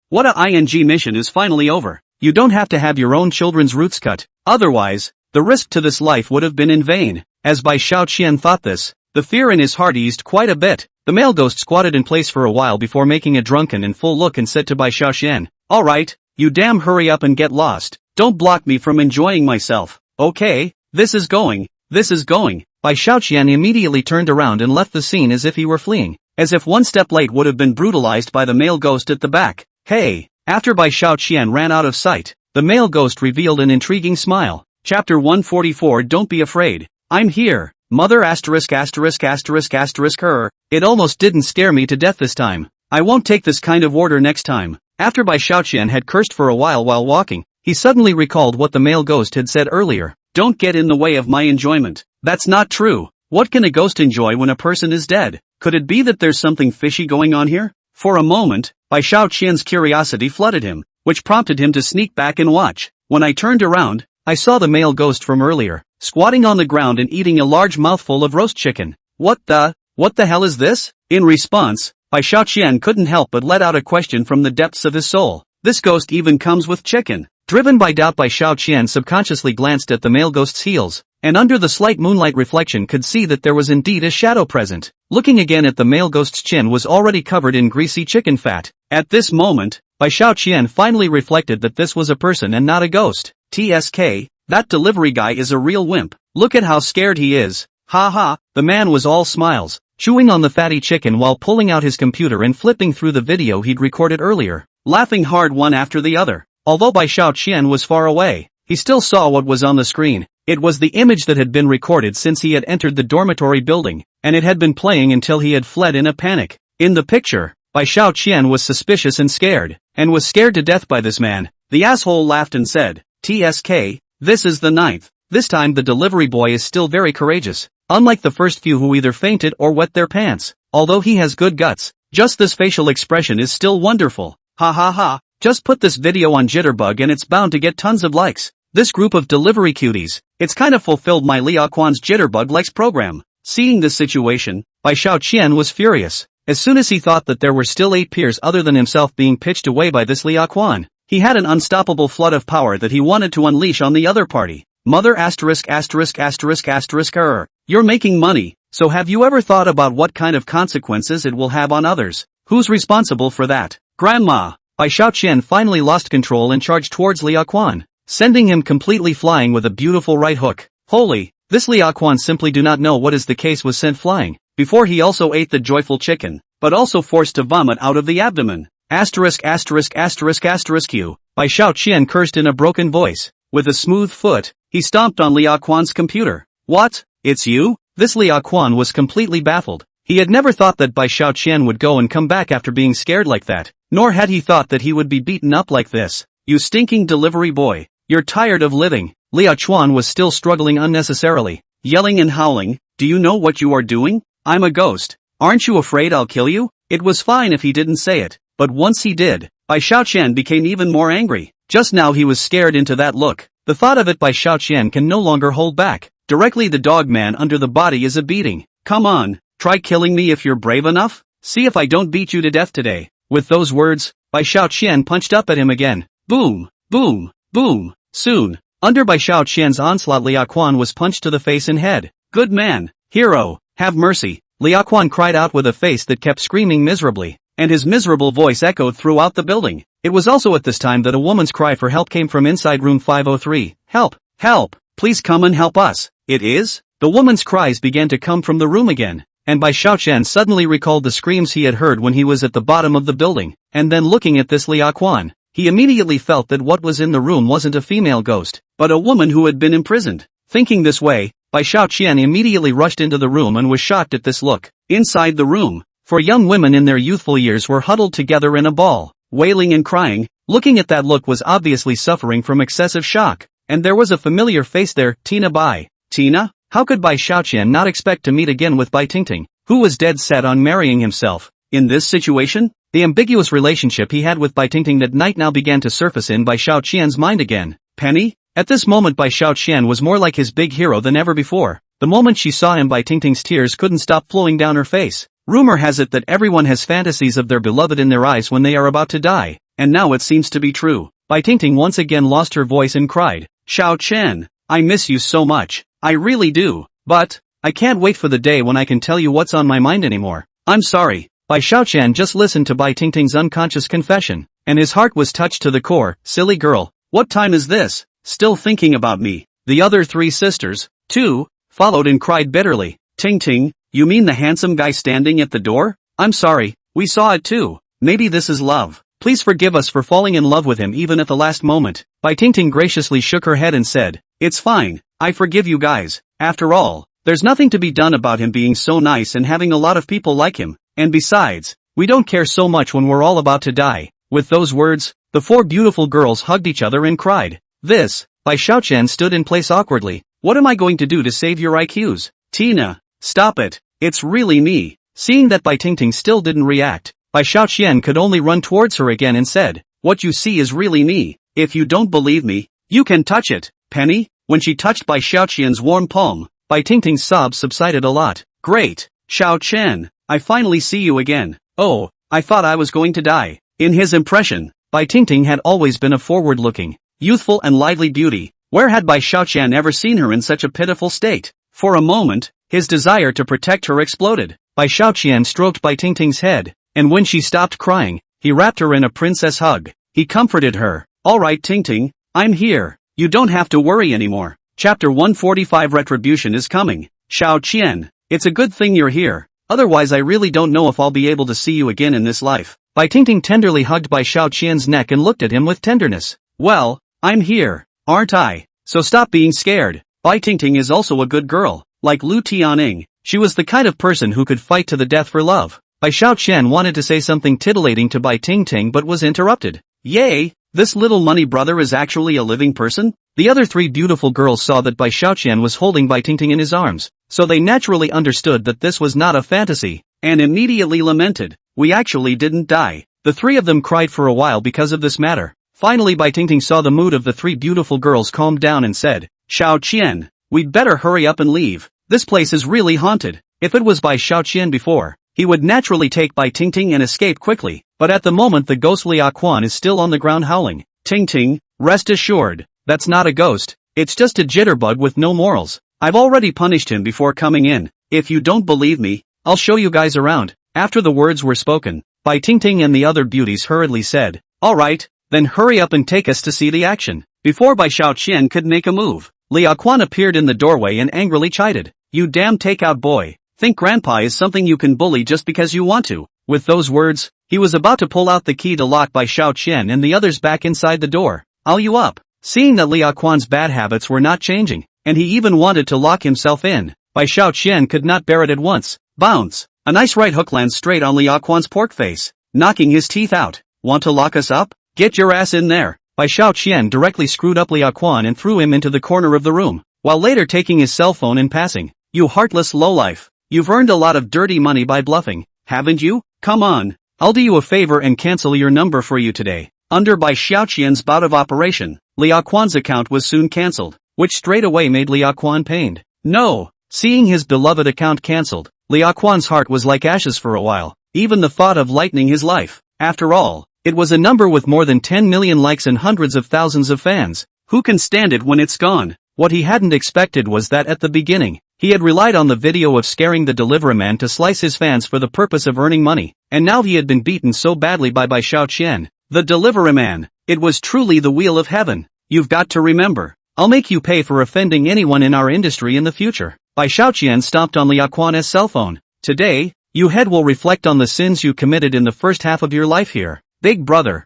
What a ing mission is finally over. You don't have to have your own children's roots cut. Otherwise, the risk to this life would have been in vain. As Bai Xiaoqian thought this, the fear in his heart eased quite a bit. The male ghost squatted in place for a while before making a drunken and full look and said to Bai Xiaoqian, "Alright, you damn hurry up and get lost. Don't block me from enjoying myself. Okay, this is going. Bai Xiaoqian immediately turned around and left the scene as if he were fleeing. As if one step late would have been brutalized by the male ghost at the back. Hey! After Bai Xiaoqian ran out of sight, the male ghost revealed an intriguing smile. Chapter 144 Don't be afraid. I'm here. Mother ********. It almost didn't scare me to death this time. I won't take this kind of order next time. After Bai Xiaoqian had cursed for a while walking, he suddenly recalled what the male ghost had said earlier. Don't get in the way of my enjoyment. That's not true. What can a ghost enjoy when a person is dead? Could it be that there's something fishy going on here? For a moment, Bai Xiaoqian's curiosity flooded him, which prompted him to sneak back and watch. When I turned around, I saw the male ghost from earlier, squatting on the ground and eating a large mouthful of roast chicken. What the hell is this? In response, Bai Xiaoqian couldn't help but let out a question from the depths of his soul. This ghost even comes with chicken. Driven by doubt, Bai Xiaoqian subconsciously glanced at the male ghost's heels, and under the slight moonlight reflection could see that there was indeed a shadow present. Looking again at the male ghost's chin was already covered in greasy chicken fat. At this moment, Bai Xiaoqian finally reflected that this was a person and not a ghost. TSK, that delivery guy is a real wimp. Look at how scared he is. Ha ha, the man was all smiles, chewing on the fatty chicken while pulling out his computer and flipping through the video he'd recorded earlier, laughing hard one after the other. Although Bai Xiaoqian was far away, he still saw what was on the screen. It was the image that had been recorded since he had entered the dormitory building, and it had been playing until he had fled in a panic. In the picture, Bai Xiaoqian was suspicious and scared, and was scared to death by this man. The asshole laughed and said, TSK, this is the 9th. This time the delivery boy is still very courageous, unlike the first few who either fainted or wet their pants. Although he has good guts, just this facial expression is still wonderful. Ha ha ha. Just put this video on Jitterbug and it's bound to get tons of likes. This group of delivery cuties, it's kind of fulfilled my Liaquan's Jitterbug likes program. Seeing this situation, Bai Xiaoqian was furious. As soon as he thought that there were still 8 peers other than himself being pitched away by this Liaquan, he had an unstoppable flood of power that he wanted to unleash on the other party. Mother ********. You're making money, so have you ever thought about what kind of consequences it will have on others? Who's responsible for that? Grandma. Bai Xiaoqian finally lost control and charged towards Liaquan, sending him completely flying with a beautiful right hook. Holy, this Liaquan simply do not know what is the case was sent flying, before he also ate the joyful chicken, but also forced to vomit out of the abdomen. Q. Bai Xiaoqian cursed in a broken voice. With a smooth foot, he stomped on Liaquan's computer. What? It's you? This Liaquan was completely baffled. He had never thought that Bai Xiaoqian would go and come back after being scared like that, nor had he thought that he would be beaten up like this. You stinking delivery boy. You're tired of living. Liaquan was still struggling unnecessarily, yelling and howling. Do you know what you are doing? I'm a ghost. Aren't you afraid I'll kill you? It was fine if he didn't say it, but once he did, Bai Xiaoqian became even more angry. Just now he was scared into that look. The thought of it, Bai Xiaoqian can no longer hold back. Directly the dog man under the body is a beating. Come on, try killing me if you're brave enough. See if I don't beat you to death today. With those words, Bai Xiaoqian punched up at him again. Boom, boom, boom. Soon, under Bai Xiaoqian's onslaught, Liaquan was punched to the face and head. Good man, hero, have mercy. Liaquan cried out with a face that kept screaming miserably, and his miserable voice echoed throughout the building. It was also at this time that a woman's cry for help came from inside room 503. Help! Help! Please come and help us. It is? The woman's cries began to come from the room again, and Bai Xiaoqian suddenly recalled the screams he had heard when he was at the bottom of the building, and then looking at this Liao Quan, he immediately felt that what was in the room wasn't a female ghost, but a woman who had been imprisoned. Thinking this way, Bai Xiaoqian immediately rushed into the room and was shocked at this look. Inside the room, 4 young women in their youthful years were huddled together in a ball, wailing and crying. Looking at that look was obviously suffering from excessive shock, and there was a familiar face there, Tina Bai. Tina? How could Bai Xiaoqian not expect to meet again with Bai Tingting, who was dead set on marrying himself? In this situation, the ambiguous relationship he had with Bai Tingting that night now began to surface in Bai Xiaoqian's mind again. Penny? At this moment Bai Xiaoqian was more like his big hero than ever before. The moment she saw him, Bai Tingting's tears couldn't stop flowing down her face. Rumor has it that everyone has fantasies of their beloved in their eyes when they are about to die, and now it seems to be true. Bai Tingting once again lost her voice and cried, "Xiao Chen, I miss you so much. I really do. But I can't wait for the day when I can tell you what's on my mind anymore. I'm sorry." Bai Xiaoqian just listened to Bai Tingting's unconscious confession, and his heart was touched to the core. Silly girl, what time is this? Still thinking about me? The other 3 sisters, too, followed and cried bitterly. Tingting, you mean the handsome guy standing at the door? I'm sorry, we saw it too. Maybe this is love. Please forgive us for falling in love with him even at the last moment. Bai Tingting graciously shook her head and said, "It's fine, I forgive you guys. After all, there's nothing to be done about him being so nice and having a lot of people like him. And besides, we don't care so much when we're all about to die." With those words, the 4 beautiful girls hugged each other and cried. Bai Xiaoqian stood in place awkwardly. What am I going to do to save your IQs? Tina, stop it. It's really me. Seeing that Bai Tingting still didn't react, Bai Xiaoqian could only run towards her again and said, "What you see is really me. If you don't believe me, you can touch it." Penny? When she touched Bai Xiaoqian's warm palm, Bai Tingting's sobs subsided a lot. Great, Xiao Chen, I finally see you again. Oh, I thought I was going to die. In his impression, Bai Tingting had always been a forward-looking, youthful and lively beauty. Where had Bai Xiaoqian ever seen her in such a pitiful state? For a moment, his desire to protect her exploded. Bai Xiaoqian stroked Bai Tingting's head, and when she stopped crying, he wrapped her in a princess hug. He comforted her. All right Tingting, I'm here. You don't have to worry anymore. Chapter 145 Retribution is coming. Xiao Qian, it's a good thing you're here. Otherwise I really don't know if I'll be able to see you again in this life. Bai Tingting tenderly hugged Bai Xiaoqian's neck and looked at him with tenderness. Well, I'm here, aren't I? So stop being scared. Bai Tingting is also a good girl. Like Lu Tianing, she was the kind of person who could fight to the death for love. Bai Xiaoqian wanted to say something titillating to Bai Tingting but was interrupted. Yay, this little money brother is actually a living person? The other 3 beautiful girls saw that Bai Xiaoqian was holding Bai Tingting in his arms, so they naturally understood that this was not a fantasy, and immediately lamented. We actually didn't die. The 3 of them cried for a while because of this matter. Finally Bai Tingting saw the mood of the 3 beautiful girls calmed down and said, Xiao Qian, we'd better hurry up and leave. This place is really haunted. If it was Bai Xiaoqian before, he would naturally take Bai Tingting and escape quickly, but at the moment the ghost Liao Quan is still on the ground howling. Tingting, rest assured, that's not a ghost, it's just a jitterbug with no morals. I've already punished him before coming in. If you don't believe me, I'll show you guys around. After the words were spoken, Bai Tingting and the other beauties hurriedly said, alright, then hurry up and take us to see the action. Before Bai Xiaoqian could make a move, Liao Quan appeared in the doorway and angrily chided, you damn takeout boy, think grandpa is something you can bully just because you want to. With those words, he was about to pull out the key to lock Bai Xiaoqian and the others back inside the door. I'll you up. Seeing that Liao Quan's bad habits were not changing, and he even wanted to lock himself in, Bai Xiaoqian could not bear it at once. Bounce! A nice right hook lands straight on Liao Quan's pork face, knocking his teeth out. Want to lock us up? Get your ass in there. Bai Xiaoqian directly screwed up Liao Quan and threw him into the corner of the room, while later taking his cell phone and passing. You heartless lowlife. You've earned a lot of dirty money by bluffing, haven't you? Come on. I'll do you a favor and cancel your number for you today. Under Bai Xiaoqian's bout of operation, Liao Quan's account was soon cancelled, which straight away made Liao Quan pained. No! Seeing his beloved account cancelled, Liao Quan's heart was like ashes for a while, even the thought of lightening his life. After all, it was a number with more than 10 million likes and hundreds of thousands of fans. Who can stand it when it's gone? What he hadn't expected was that at the beginning, he had relied on the video of scaring the delivery man to slice his fans for the purpose of earning money, and now he had been beaten so badly by Bai Xiaoqian. The delivery man. It was truly the wheel of heaven. You've got to remember, I'll make you pay for offending anyone in our industry in the future. Bai Xiaoqian stomped on Liaquan's cell phone. Today, you head will reflect on the sins you committed in the first half of your life here. Big brother,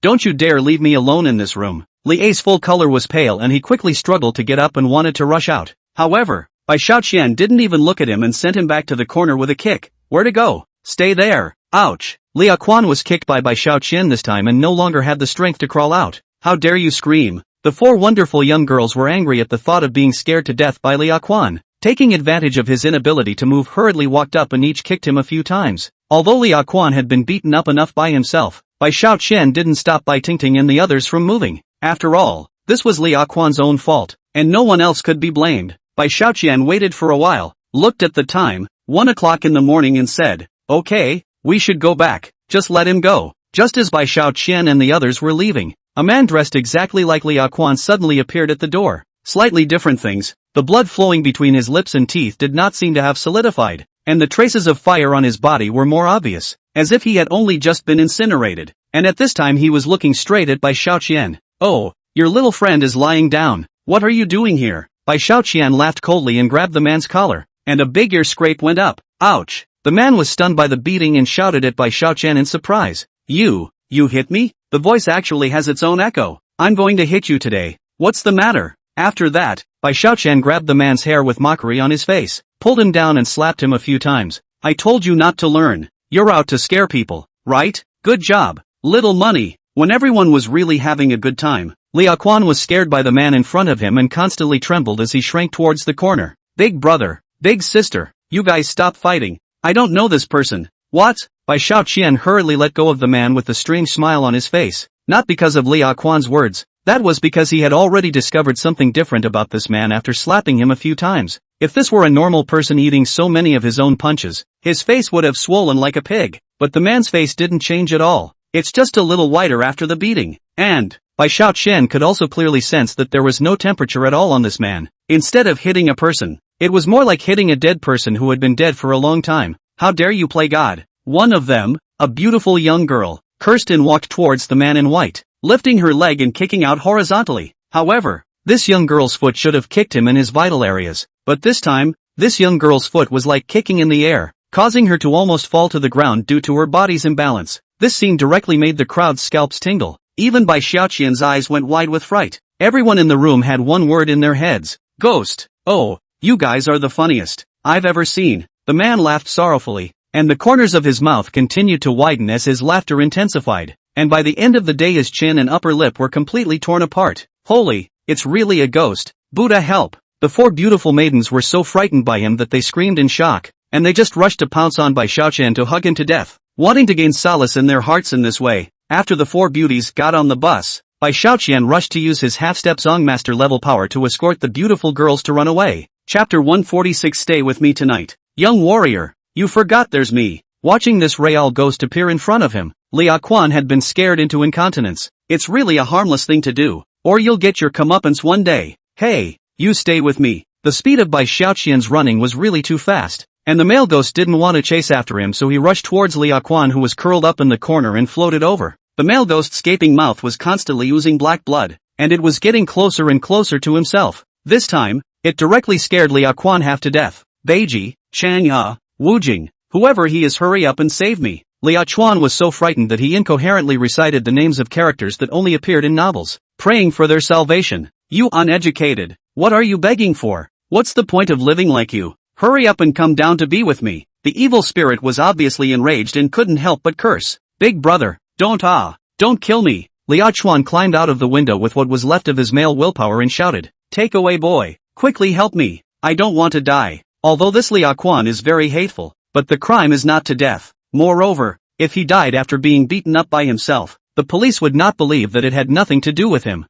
don't you dare leave me alone in this room. Li's full color was pale and he quickly struggled to get up and wanted to rush out. However, Bai Xiaoqian didn't even look at him and sent him back to the corner with a kick. Where to go? Stay there. Ouch. Liaquan was kicked by Bai Xiaoqian this time and no longer had the strength to crawl out. How dare you scream? The four wonderful young girls were angry at the thought of being scared to death by Liaquan. Taking advantage of his inability to move, hurriedly walked up and each kicked him a few times. Although Liaquan had been beaten up enough by himself, Bai Xiaoqian didn't stop Bai Tingting and the others from moving. After all, this was Liaquan's own fault, and no one else could be blamed. Bai Xiaoqian waited for a while, looked at the time, 1 o'clock in the morning, and said, "Okay, we should go back, just let him go." Just as Bai Xiaoqian and the others were leaving, a man dressed exactly like Liaquan suddenly appeared at the door. Slightly different things, the blood flowing between his lips and teeth did not seem to have solidified, and the traces of fire on his body were more obvious, as if he had only just been incinerated, and at this time he was looking straight at Bai Xiaoqian. "Oh, your little friend is lying down. What are you doing here?" Bai Xiaoqian laughed coldly and grabbed the man's collar, and a big ear scrape went up. Ouch! The man was stunned by the beating and shouted at Bai Xiaoqian in surprise. You hit me? The voice actually has its own echo. I'm going to hit you today. What's the matter? After that, Bai Xiaoqian grabbed the man's hair with mockery on his face, pulled him down and slapped him a few times. "I told you not to learn. You're out to scare people, right? Good job. Little money." When everyone was really having a good time, Liaquan was scared by the man in front of him and constantly trembled as he shrank towards the corner. "Big brother, big sister, you guys stop fighting. I don't know this person." "What?" Bai Xiaoqian hurriedly let go of the man with the strange smile on his face, not because of Liaquan's words. That was because he had already discovered something different about this man after slapping him a few times. If this were a normal person eating so many of his own punches, his face would have swollen like a pig, but the man's face didn't change at all. It's just a little whiter after the beating. And Bai Xiaoqian could also clearly sense that there was no temperature at all on this man. Instead of hitting a person, it was more like hitting a dead person who had been dead for a long time. "How dare you play God?" One of them, a beautiful young girl, cursed and walked towards the man in white, lifting her leg and kicking out horizontally. However, this young girl's foot should have kicked him in his vital areas, but this time, this young girl's foot was like kicking in the air, causing her to almost fall to the ground due to her body's imbalance. This scene directly made the crowd's scalps tingle. Even Bai Xiaoqian's eyes went wide with fright. Everyone in the room had one word in their heads: ghost. "Oh, you guys are the funniest I've ever seen." The man laughed sorrowfully, and the corners of his mouth continued to widen as his laughter intensified, and by the end of the day his chin and upper lip were completely torn apart. "Holy, it's really a ghost. Buddha help." The four beautiful maidens were so frightened by him that they screamed in shock, and they just rushed to pounce on Bai Xiaoqian to hug him to death, wanting to gain solace in their hearts in this way. After the four beauties got on the bus, Bai Xiaoqian rushed to use his half-step Zongmaster level power to escort the beautiful girls to run away. Chapter 146. Stay with me tonight. Young warrior, you forgot there's me. Watching this real ghost appear in front of him, Liaquan had been scared into incontinence. It's really a harmless thing to do, or you'll get your comeuppance one day. "Hey, you stay with me." The speed of Bai Xiaoqian's running was really too fast, and the male ghost didn't want to chase after him, so he rushed towards Liaquan, who was curled up in the corner and floated over. The male ghost's gaping mouth was constantly oozing black blood, and it was getting closer and closer to himself. This time, it directly scared Liaquan half to death. "Beiji, Changya, Wujing, whoever he is, hurry up and save me." Liaquan was so frightened that he incoherently recited the names of characters that only appeared in novels, praying for their salvation. "You uneducated, what are you begging for? What's the point of living like you? Hurry up and come down to be with me." The evil spirit was obviously enraged and couldn't help but curse. "Big brother, don't kill me." Liaquan climbed out of the window with what was left of his male willpower and shouted, "Take away boy, quickly help me, I don't want to die." Although this Liaquan is very hateful, but the crime is not to death. Moreover, if he died after being beaten up by himself, the police would not believe that it had nothing to do with him.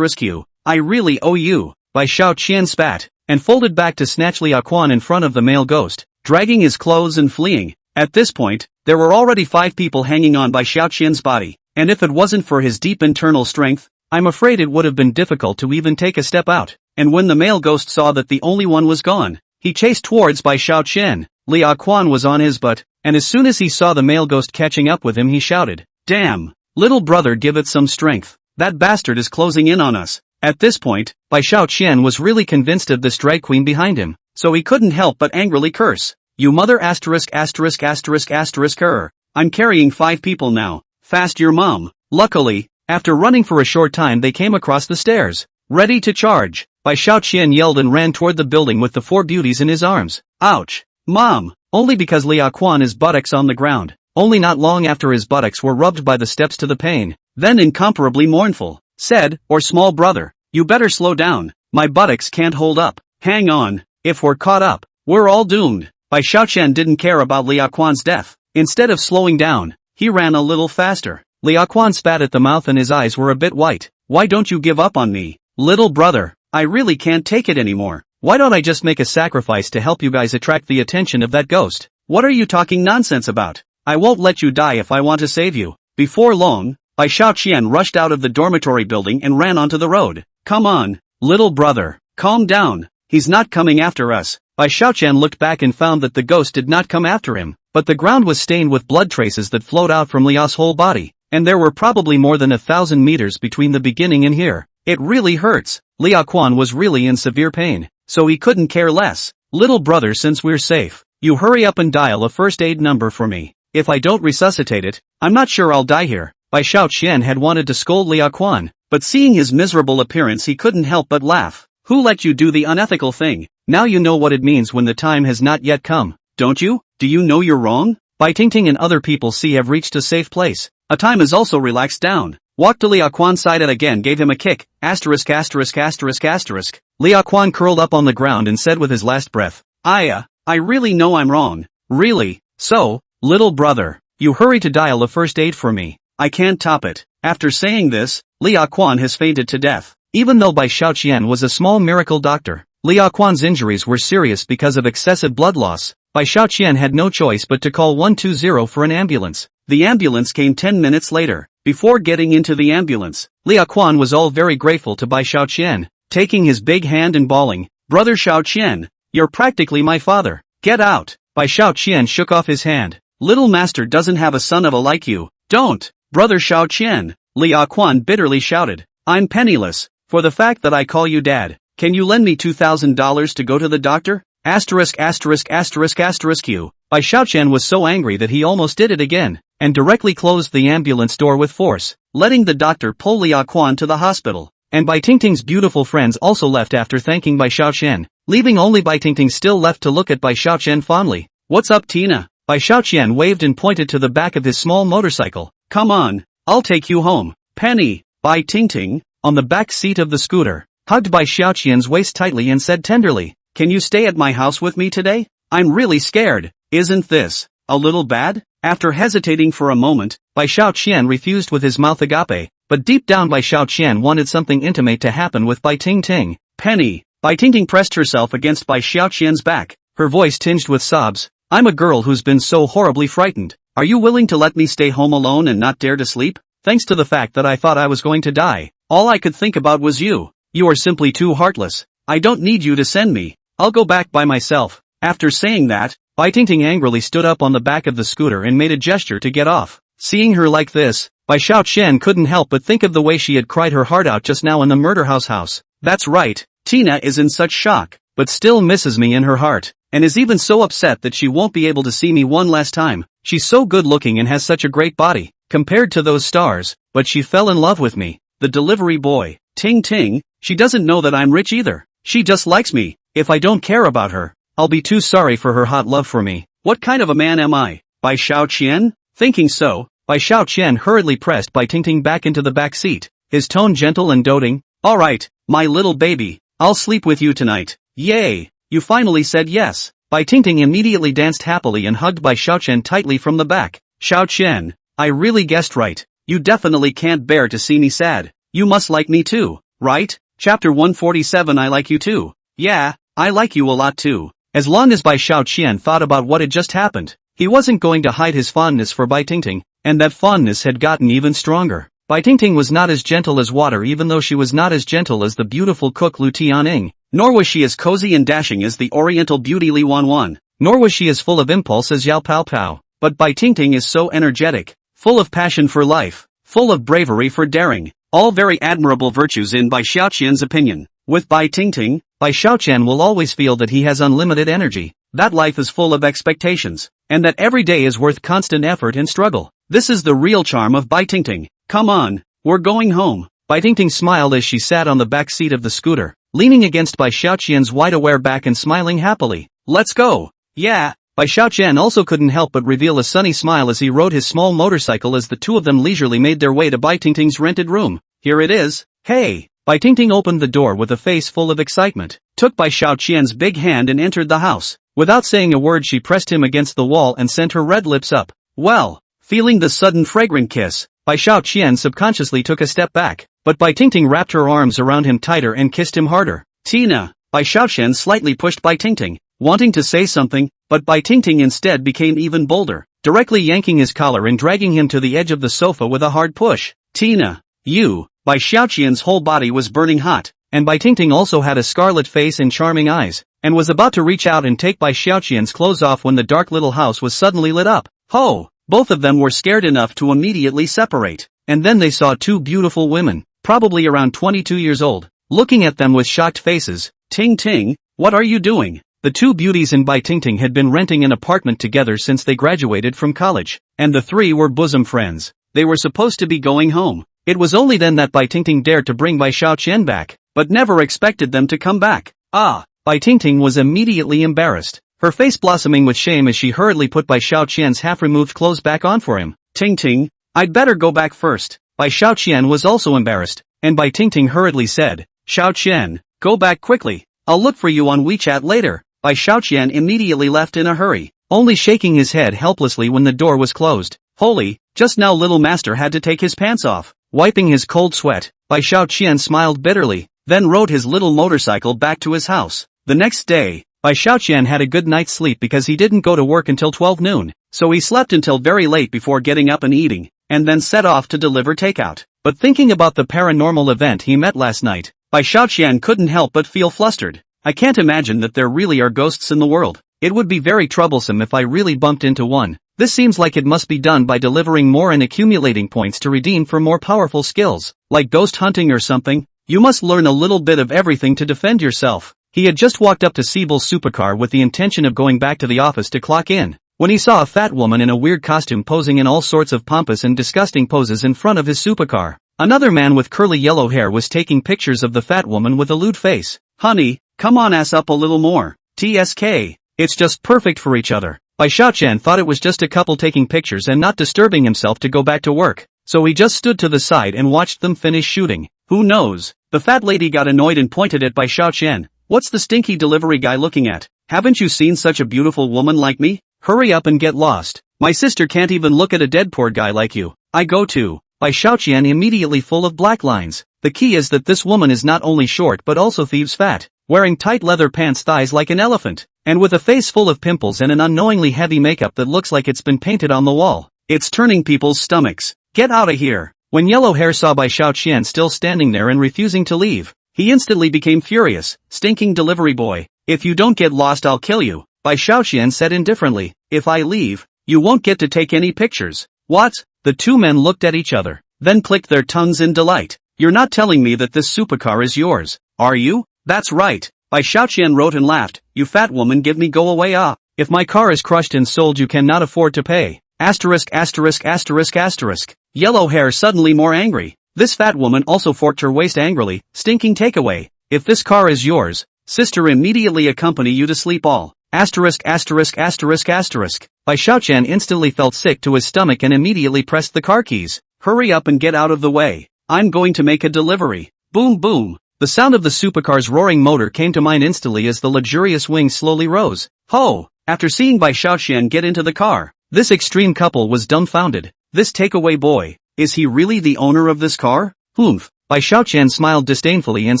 Q. I really owe you. Bai Xiaoqian spat, and folded back to snatch Liaquan in front of the male ghost, dragging his clothes and fleeing. At this point, there were already 5 people hanging on Bai Xiaoqian's body, and if it wasn't for his deep internal strength, I'm afraid it would have been difficult to even take a step out. And when the male ghost saw that the only one was gone, he chased towards Bai Xiaoqian. Liaquan was on his butt, and as soon as he saw the male ghost catching up with him, he shouted, "Damn! Little brother, give it some strength. That bastard is closing in on us." At this point, Bai Xiaoqian was really convinced of this drag queen behind him, so he couldn't help but angrily curse. You mother asterisk asterisk asterisk asterisk her. I'm carrying 5 people now. Fast your mom. Luckily, after running for a short time they came across the stairs. Ready to charge. Bai Xiaoqian yelled and ran toward the building with the 4 beauties in his arms. Ouch. Mom. Only because Liaquan is buttocks on the ground. Only not long after his buttocks were rubbed by the steps to the pain. Then incomparably mournful, said, or small brother, you better slow down. My buttocks can't hold up. Hang on. If we're caught up, we're all doomed. Bai Xiaoqian didn't care about Liaquan's death. Instead of slowing down, he ran a little faster. Liaquan spat at the mouth and his eyes were a bit white. Why don't you give up on me? Little brother, I really can't take it anymore. Why don't I just make a sacrifice to help you guys attract the attention of that ghost? What are you talking nonsense about? I won't let you die if I want to save you. Before long, Bai Xiaoqian rushed out of the dormitory building and ran onto the road. Come on, little brother, calm down. He's not coming after us. Bai Xiaoqian looked back and found that the ghost did not come after him, but the ground was stained with blood traces that flowed out from Lia's whole body, and there were probably more than 1,000 meters between the beginning and here. It really hurts. Liaquan was really in severe pain, so he couldn't care less. Little brother, since we're safe, you hurry up and dial a first aid number for me. If I don't resuscitate it, I'm not sure I'll die here. Bai Xiaoqian had wanted to scold Liaquan, but seeing his miserable appearance he couldn't help but laugh. Who let you do the unethical thing? Now you know what it means when the time has not yet come, don't you? Do you know you're wrong? Bai Tingting and other people have reached a safe place. A time has also relaxed down. Walked to Liaquan's side and again gave him a kick. Asterisk asterisk asterisk asterisk. Liaquan curled up on the ground and said with his last breath, I really know I'm wrong. Really? So, little brother, you hurry to dial a first aid for me. I can't top it. After saying this, Liaquan has fainted to death. Even though Bai Xiaoqian was a small miracle doctor, Liaquan's injuries were serious because of excessive blood loss. Bai Xiaoqian had no choice but to call 120 for an ambulance. The ambulance came 10 minutes later. Before getting into the ambulance, Liaquan was all very grateful to Bai Xiaoqian, taking his big hand and bawling, Brother Xiaoqian, you're practically my father. Get out. Bai Xiaoqian shook off his hand. Little master doesn't have a son of a like you. Don't. Brother Xiaoqian, Liaquan bitterly shouted. I'm penniless. For the fact that I call you dad, can you lend me $2,000 to go to the doctor? Asterisk asterisk asterisk asterisk you. Bai Xiaoqian was so angry that he almost did it again, and directly closed the ambulance door with force, letting the doctor pull Liaquan to the hospital. And Bai Tingting's beautiful friends also left after thanking Bai Xiaoqian, leaving only Bai Tingting still left to look at Bai Xiaoqian fondly. What's up, Tina? Bai Xiaoqian waved and pointed to the back of his small motorcycle. Come on, I'll take you home. Penny. Bai Tingting, on the back seat of the scooter, hugged Bai Xiaoqian's waist tightly and said tenderly, can you stay at my house with me today? I'm really scared. Isn't this a little bad? After hesitating for a moment, Bai Xiaoqian refused with his mouth agape, but deep down Bai Xiaoqian wanted something intimate to happen with Bai Tingting. Penny. Bai Tingting pressed herself against Bai Xiaoqian's back, her voice tinged with sobs. I'm a girl who's been so horribly frightened. Are you willing to let me stay home alone and not dare to sleep? Thanks to the fact that I thought I was going to die, all I could think about was you. You are simply too heartless. I don't need you to send me. I'll go back by myself. After saying that, Bai Tingting angrily stood up on the back of the scooter and made a gesture to get off. Seeing her like this, Bai Xiaoqian couldn't help but think of the way she had cried her heart out just now in the murder house. That's right, Tina is in such shock, but still misses me in her heart, and is even so upset that she won't be able to see me one last time. She's so good looking and has such a great body, compared to those stars, but she fell in love with me. The delivery boy, Ting Ting, she doesn't know that I'm rich either. She just likes me. If I don't care about her, I'll be too sorry for her hot love for me. What kind of a man am I? Bai Xiaoqian? Thinking so, Bai Xiaoqian hurriedly pressed Bai Tingting back into the back seat, his tone gentle and doting. Alright, my little baby, I'll sleep with you tonight. Yay, you finally said yes. Bai Tingting immediately danced happily and hugged Bai Xiaoqian tightly from the back. Xiaoqian, I really guessed right. You definitely can't bear to see me sad. You must like me too, right? Chapter 147. I like you too. Yeah, I like you a lot too. As long as Bai Xiaoqian thought about what had just happened, he wasn't going to hide his fondness for Bai Tingting, and that fondness had gotten even stronger. Bai Tingting was not as gentle as water, even though she was not as gentle as the beautiful cook Lu Tianing, nor was she as cozy and dashing as the oriental beauty Li Wanwan, nor was she as full of impulse as Yao Pao Pao, but Bai Tingting is so energetic, full of passion for life, full of bravery for daring. All very admirable virtues in Bai Xiaoqian's opinion. With Bai Tingting, Bai Xiaoqian will always feel that he has unlimited energy, that life is full of expectations, and that every day is worth constant effort and struggle. This is the real charm of Bai Tingting. Come on, we're going home. Bai Tingting smiled as she sat on the back seat of the scooter, leaning against Bai Xiaoqian's wide-aware back and smiling happily. Let's go. Yeah. Bai Xiaoqian also couldn't help but reveal a sunny smile as he rode his small motorcycle as the two of them leisurely made their way to Bai Tingting's rented room. Here it is. Hey! Bai Tingting opened the door with a face full of excitement, took Bai Xiaoqian's big hand and entered the house. Without saying a word she pressed him against the wall and sent her red lips up. Well, feeling the sudden fragrant kiss, Bai Xiaoqian subconsciously took a step back, but Bai Tingting wrapped her arms around him tighter and kissed him harder. Tina! Bai Xiaoqian slightly pushed Bai Tingting, wanting to say something, but Bai Tingting instead became even bolder, directly yanking his collar and dragging him to the edge of the sofa with a hard push. Tina! You! Bai Xiaoqian's whole body was burning hot, and Bai Tingting also had a scarlet face and charming eyes, and was about to reach out and take Bai Xiaoqian's clothes off when the dark little house was suddenly lit up. Ho! Both of them were scared enough to immediately separate. And then they saw two beautiful women, probably around 22 years old, looking at them with shocked faces. Ting Ting, what are you doing? The two beauties and Bai Tingting had been renting an apartment together since they graduated from college, and the three were bosom friends. They were supposed to be going home. It was only then that Bai Tingting dared to bring Bai Xiaoqian back, but never expected them to come back. Ah! Bai Tingting was immediately embarrassed, her face blossoming with shame as she hurriedly put Bai Xiaoqian's half-removed clothes back on for him. Ting Ting, I'd better go back first. Bai Xiaoqian was also embarrassed, and Bai Tingting hurriedly said, Xiaoqian, go back quickly. I'll look for you on WeChat later. Bai Xiaoqian immediately left in a hurry, only shaking his head helplessly when the door was closed. Holy, just now little master had to take his pants off. Wiping his cold sweat, Bai Xiaoqian smiled bitterly, then rode his little motorcycle back to his house. The next day, Bai Xiaoqian had a good night's sleep because he didn't go to work until 12 noon, so he slept until very late before getting up and eating, and then set off to deliver takeout. But thinking about the paranormal event he met last night, Bai Xiaoqian couldn't help but feel flustered. I can't imagine that there really are ghosts in the world. It would be very troublesome if I really bumped into one. This seems like it must be done by delivering more and accumulating points to redeem for more powerful skills, like ghost hunting or something. You must learn a little bit of everything to defend yourself. He had just walked up to Siebel's supercar with the intention of going back to the office to clock in, when he saw a fat woman in a weird costume posing in all sorts of pompous and disgusting poses in front of his supercar. Another man with curly yellow hair was taking pictures of the fat woman with a lewd face. Honey, come on, ass up a little more. TSK. It's just perfect for each other. Bai Xiaoqian thought it was just a couple taking pictures and not disturbing himself to go back to work, so he just stood to the side and watched them finish shooting. Who knows? The fat lady got annoyed and pointed at Bai Xiaoqian. What's the stinky delivery guy looking at? Haven't you seen such a beautiful woman like me? Hurry up and get lost. My sister can't even look at a dead poor guy like you. I go to. Bai Xiaoqian immediately full of black lines. The key is that this woman is not only short but also thieves fat, wearing tight leather pants thighs like an elephant, and with a face full of pimples and an unknowingly heavy makeup that looks like it's been painted on the wall. It's turning people's stomachs. Get out of here. When Yellow Hair saw Bai Xiaoqian still standing there and refusing to leave, he instantly became furious. Stinking delivery boy. If you don't get lost, I'll kill you. Bai Xiaoqian said indifferently. If I leave, you won't get to take any pictures. What? The two men looked at each other, then clicked their tongues in delight. You're not telling me that this supercar is yours, are you? That's right. Bai Xiaoqian wrote and laughed. You fat woman, give me go away. Ah. If my car is crushed and sold, you cannot afford to pay. Asterisk asterisk asterisk asterisk. Yellow Hair suddenly more angry. This fat woman also forked her waist angrily. Stinking takeaway. If this car is yours, sister immediately accompany you to sleep all. Asterisk asterisk asterisk asterisk. Bai Xiaoqian instantly felt sick to his stomach and immediately pressed the car keys. Hurry up and get out of the way. I'm going to make a delivery. Boom boom. The sound of the supercar's roaring motor came to mind instantly as the luxurious wings slowly rose. Ho! After seeing Bai Xiaoqian get into the car, this extreme couple was dumbfounded. This takeaway boy, is he really the owner of this car? Humph. Bai Xiaoqian smiled disdainfully and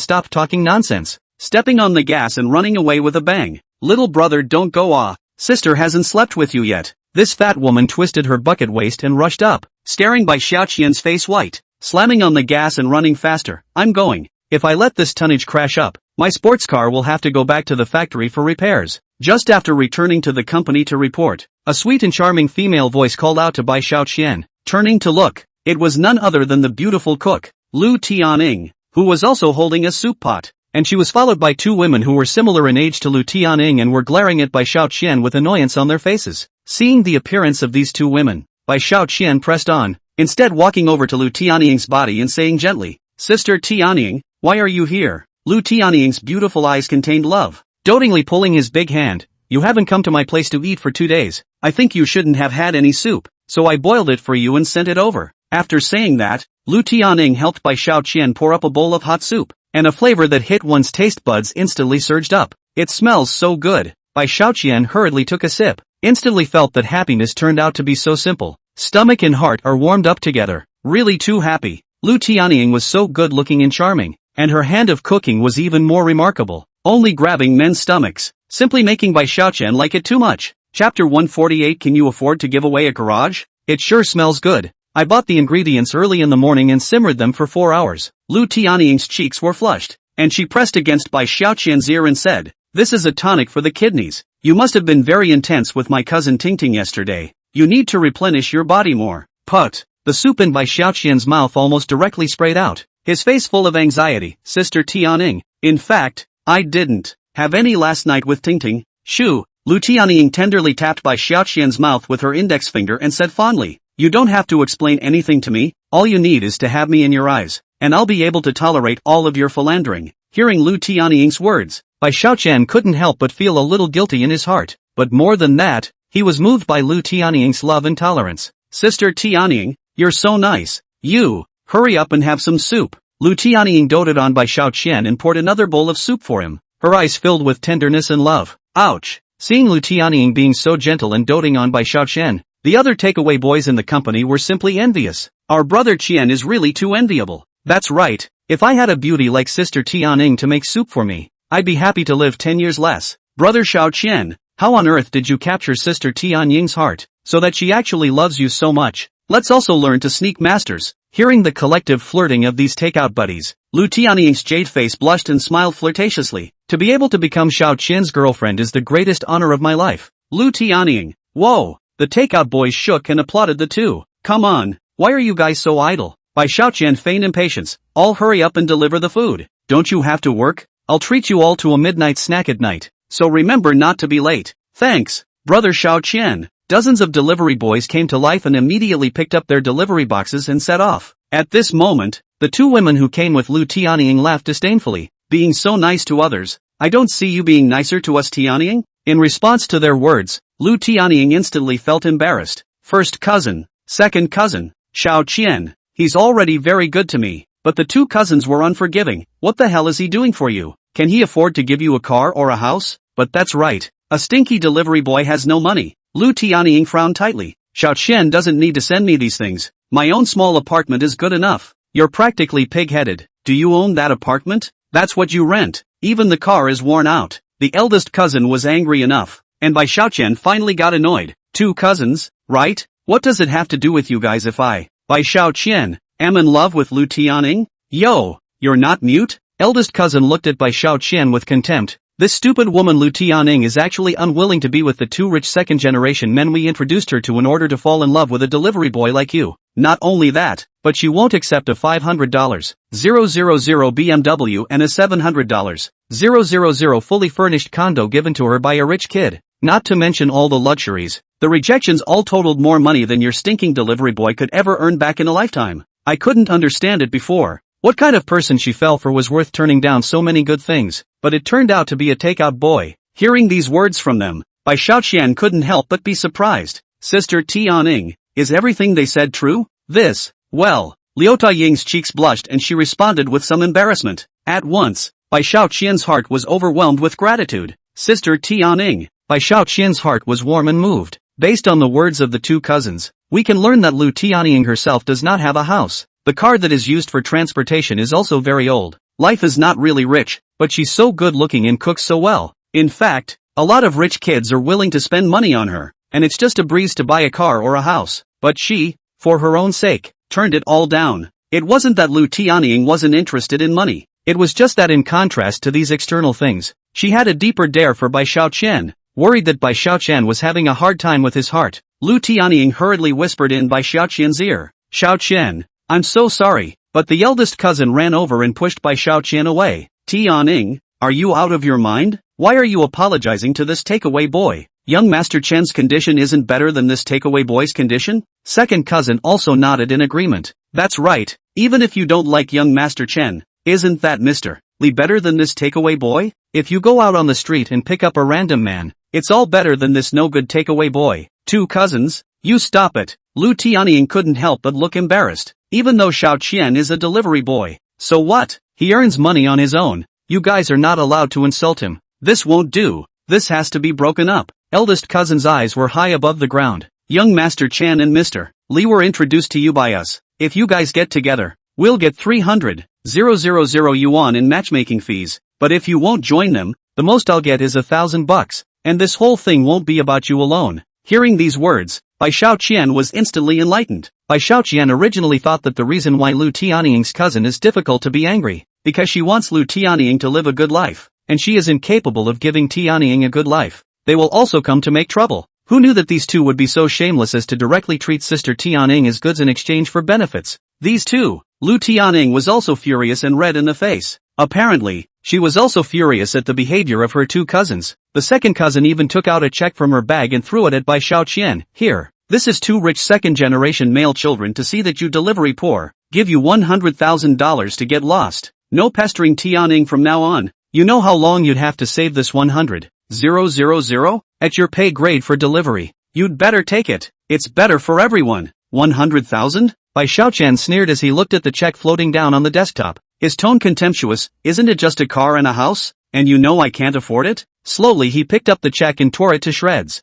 stopped talking nonsense, stepping on the gas and running away with a bang. Little brother, don't go. Ah. Sister hasn't slept with you yet. This fat woman twisted her bucket waist and rushed up, staring Bai Xiaoqian's face white, slamming on the gas and running faster. I'm going. If I let this tonnage crash up, my sports car will have to go back to the factory for repairs. Just after returning to the company to report, a sweet and charming female voice called out to Bai Xiaoqian. Turning to look, it was none other than the beautiful cook. Lu Tianying, who was also holding a soup pot. And she was followed by two women who were similar in age to Lu Tianying and were glaring at Bai Xiaoqian with annoyance on their faces. Seeing the appearance of these two women, Bai Xiaoqian pressed on, instead walking over to Lu Tianying's body and saying gently, "Sister Tianying, why are you here?" Lu Tianying's beautiful eyes contained love. Dotingly pulling his big hand, "You haven't come to my place to eat for 2 days. I think you shouldn't have had any soup, so I boiled it for you and sent it over." After saying that, Lu Tianying helped Bai Xiaoqian pour up a bowl of hot soup, and a flavor that hit one's taste buds instantly surged up. "It smells so good." Bai Xiaoqian hurriedly took a sip, instantly felt that happiness turned out to be so simple. Stomach and heart are warmed up together, really too happy. Lu Tianying was so good looking and charming, and her hand of cooking was even more remarkable, only grabbing men's stomachs, simply making Bai Xiaoqian like it too much. Chapter 148. Can you afford to give away a garage? It sure smells good. I bought the ingredients early in the morning and simmered them for 4 hours. Lu Tianying's cheeks were flushed, and she pressed against Bai Xiaoqian's ear and said, "This is a tonic for the kidneys. You must have been very intense with my cousin Tingting yesterday. You need to replenish your body more." Put. The soup in Bai Xiaoqian's mouth almost directly sprayed out, his face full of anxiety. "Sister Tianying, in fact, I didn't have any last night with Tingting." "Shoo." Lu Tianying tenderly tapped Bai Xiaoqian's mouth with her index finger and said fondly, "You don't have to explain anything to me, all you need is to have me in your eyes, and I'll be able to tolerate all of your philandering." Hearing Lu Tianying's words, Bai Xiaoqian couldn't help but feel a little guilty in his heart, but more than that, he was moved by Lu Tianying's love and tolerance. "Sister Tianying, you're so nice. You, hurry up and have some soup." Lu Tianying doted on Bai Xiaoqian and poured another bowl of soup for him, her eyes filled with tenderness and love. Ouch! Seeing Lu Tianying being so gentle and doting on Bai Xiaoqian, the other takeaway boys in the company were simply envious. "Our brother Qian is really too enviable." "That's right. If I had a beauty like Sister Tianying to make soup for me, I'd be happy to live 10 years less." "Brother Xiaoqian, how on earth did you capture Sister Tianying's heart, so that she actually loves you so much? Let's also learn to sneak masters." Hearing the collective flirting of these takeout buddies, Lu Tianying's jade face blushed and smiled flirtatiously. "To be able to become Xiaoqian's girlfriend is the greatest honor of my life." Lu Tianying, whoa! The takeout boys shook and applauded the two. "Come on, why are you guys so idle?" Bai Xiaoqian feigned impatience. "All hurry up and deliver the food. Don't you have to work? I'll treat you all to a midnight snack at night, so remember not to be late." "Thanks, Brother Xiaoqian." Dozens of delivery boys came to life and immediately picked up their delivery boxes and set off. At this moment, the two women who came with Lu Tianying laughed disdainfully. "Being so nice to others, I don't see you being nicer to us, Tianying." In response to their words, Lu Tianying instantly felt embarrassed. "First cousin, second cousin, Xiaoqian, he's already very good to me." But the two cousins were unforgiving. "What the hell is he doing for you? Can he afford to give you a car or a house?" "But that's right. A stinky delivery boy has no money." Lu Tianying frowned tightly. "Xiaoqian doesn't need to send me these things. My own small apartment is good enough." "You're practically pig-headed. Do you own that apartment? That's what you rent. Even the car is worn out." The eldest cousin was angry enough, and Bai Xiaoqian finally got annoyed. "Two cousins, right? What does it have to do with you guys if I, Bai Xiaoqian, am in love with Lu Tianying? Yo, you're not mute?" Eldest cousin looked at Bai Xiaoqian with contempt. "This stupid woman Lu Tianying is actually unwilling to be with the two rich second-generation men we introduced her to in order to fall in love with a delivery boy like you. Not only that, but she won't accept a $500,000 BMW and a $700,000 fully furnished condo given to her by a rich kid, not to mention all the luxuries. The rejections all totaled more money than your stinking delivery boy could ever earn back in a lifetime. I couldn't understand it before. What kind of person she fell for was worth turning down so many good things, but it turned out to be a takeout boy." Hearing these words from them, Bai Xiaoqian couldn't help but be surprised. "Sister Tianying, is everything they said true?" "This, well." Liu Taiying's cheeks blushed and she responded with some embarrassment. At once, Bai Xiaoqian's heart was overwhelmed with gratitude. "Sister Tianying." Bai Xiaoqian's heart was warm and moved. Based on the words of the two cousins, we can learn that Lu Tianying herself does not have a house. The car that is used for transportation is also very old. Life is not really rich, but she's so good looking and cooks so well. In fact, a lot of rich kids are willing to spend money on her, and it's just a breeze to buy a car or a house. But she, for her own sake, turned it all down. It wasn't that Lu Tianying wasn't interested in money. It was just that in contrast to these external things, she had a deeper dare for Bai Xiaoqian. Worried that Bai Xiaoqian was having a hard time with his heart, Lu Tianying hurriedly whispered in Bai Xiaoqian's ear, "Xiaoqian, I'm so sorry, but the eldest cousin ran over and pushed Bai Xiaoqian away. Tianing, are you out of your mind? Why are you apologizing to this takeaway boy? Young Master Chen's condition isn't better than this takeaway boy's condition? Second cousin also nodded in agreement. That's right, even if you don't like young Master Chen, isn't that Mr. Li better than this takeaway boy? If you go out on the street and pick up a random man, it's all better than this no-good takeaway boy. Two cousins, you stop it. Lu Tianying couldn't help but look embarrassed, even though Xiao Qian is a delivery boy. So what? He earns money on his own. You guys are not allowed to insult him. This won't do. This has to be broken up. Eldest cousin's eyes were high above the ground. Young Master Chen and Mr. Li were introduced to you by us. If you guys get together, we'll get 300,000 yuan in matchmaking fees, but if you won't join them, the most I'll get is $1,000, and this whole thing won't be about you alone. Hearing these words, Bai Xiaoqian was instantly enlightened. Bai Xiaoqian originally thought that the reason why Lu Tianying's cousin is difficult to be angry, because she wants Lu Tianying to live a good life, and she is incapable of giving Tianying a good life. They will also come to make trouble. Who knew that these two would be so shameless as to directly treat sister Tianying as goods in exchange for benefits? These two. Lu Tianying was also furious and red in the face. Apparently, she was also furious at the behavior of her two cousins. The second cousin even took out a check from her bag and threw it at Bai Xiaoqian. Here, this is two rich second-generation male children to see that you delivery poor. Give you $100,000 to get lost. No pestering Tianying from now on. You know how long you'd have to save this 100,000 at your pay grade for delivery. You'd better take it. It's better for everyone. 100,000? Bai Xiaoqian sneered as he looked at the check floating down on the desktop. His tone contemptuous. Isn't it just a car and a house? And you know I can't afford it? Slowly he picked up the check and tore it to shreds.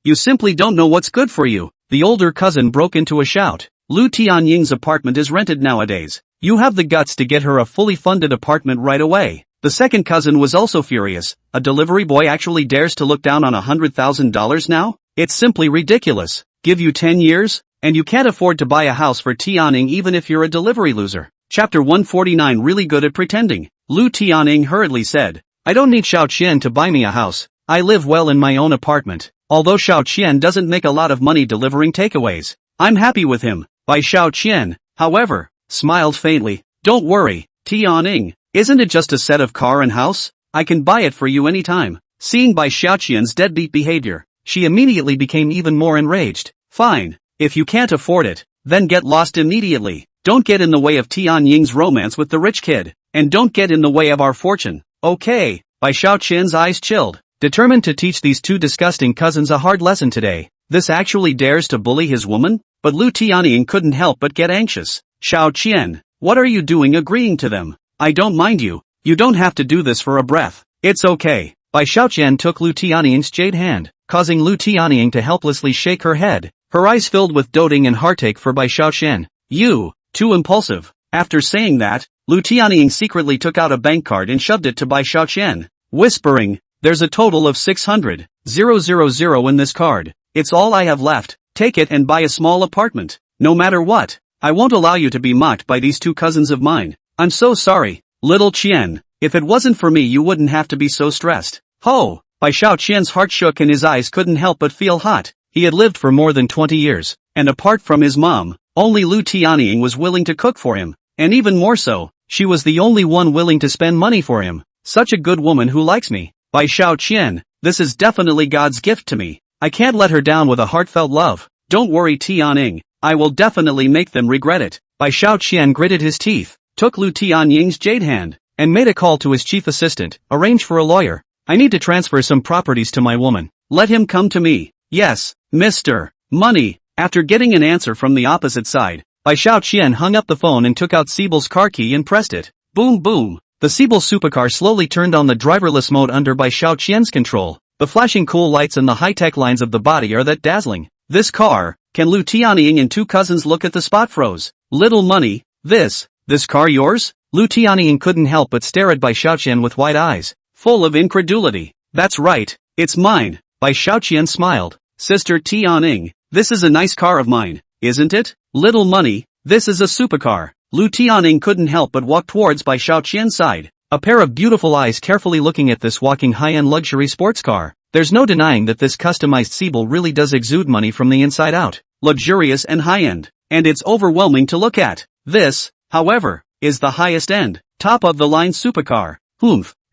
You simply don't know what's good for you. The older cousin broke into a shout. Lu Tianying's apartment is rented nowadays. You have the guts to get her a fully funded apartment right away. The second cousin was also furious. A delivery boy actually dares to look down on $100,000 now? It's simply ridiculous. Give you 10 years? And you can't afford to buy a house for Tianying even if you're a delivery loser. Chapter 149 Really good at pretending. Lu Tianying hurriedly said, I don't need Xiao Qian to buy me a house. I live well in my own apartment. Although Xiao Qian doesn't make a lot of money delivering takeaways, I'm happy with him. Bai Xiaoqian, however, smiled faintly. Don't worry, Tianying. Isn't it just a set of car and house? I can buy it for you anytime. Seeing Bai Xiaoqian's deadbeat behavior, she immediately became even more enraged. Fine. If you can't afford it, then get lost immediately. Don't get in the way of Tianying's romance with the rich kid, and don't get in the way of our fortune. Okay. Bai Xiaoqian's eyes chilled, determined to teach these two disgusting cousins a hard lesson today. This actually dares to bully his woman? But Lu Tianying couldn't help but get anxious. Xiaoqian, what are you doing agreeing to them? I don't mind you. You don't have to do this for a breath. It's okay. Bai Xiaoqian took Lu Tianying's jade hand, causing Lu Tianying to helplessly shake her head. Her eyes filled with doting and heartache for Bai Xiaoqian. You, too impulsive. After saying that, Lu Tianying secretly took out a bank card and shoved it to Bai Xiaoqian, whispering, there's a total of 600,000 in this card. It's all I have left. Take it and buy a small apartment. No matter what, I won't allow you to be mocked by these two cousins of mine. I'm so sorry, little Qian. If it wasn't for me you wouldn't have to be so stressed. Ho! Bai Xiaoqian's heart shook and his eyes couldn't help but feel hot. He had lived for more than 20 years, and apart from his mom, only Lu Tianying was willing to cook for him, and even more so, she was the only one willing to spend money for him. Such a good woman who likes me. Bai Xiaoqian, this is definitely God's gift to me. I can't let her down with a heartfelt love. Don't worry Tianying, I will definitely make them regret it. Bai Xiaoqian gritted his teeth, took Lu Tianying's jade hand, and made a call to his chief assistant, arrange for a lawyer. I need to transfer some properties to my woman. Let him come to me. Yes, Mr. Money. After getting an answer from the opposite side, Bai Xiaoqian hung up the phone and took out Siebel's car key and pressed it. Boom boom. The Siebel supercar slowly turned on the driverless mode under Bai Xiaoqian's control. The flashing cool lights and the high-tech lines of the body are that dazzling. This car, can Lu Tianying and two cousins look at the spot froze? Little money, this car yours? Lu Tianying couldn't help but stare at Bai Xiaoqian with wide eyes, full of incredulity. That's right, it's mine. Bai Xiaoqian smiled. Sister Tianying, this is a nice car of mine, isn't it? Little money, this is a supercar. Lu Tianying couldn't help but walk towards Bai Xiaoqian's side, a pair of beautiful eyes carefully looking at this walking high-end luxury sports car. There's no denying that this customized Siebel really does exude money from the inside out. Luxurious and high-end, and it's overwhelming to look at. This however, is the highest end, top-of-the-line supercar.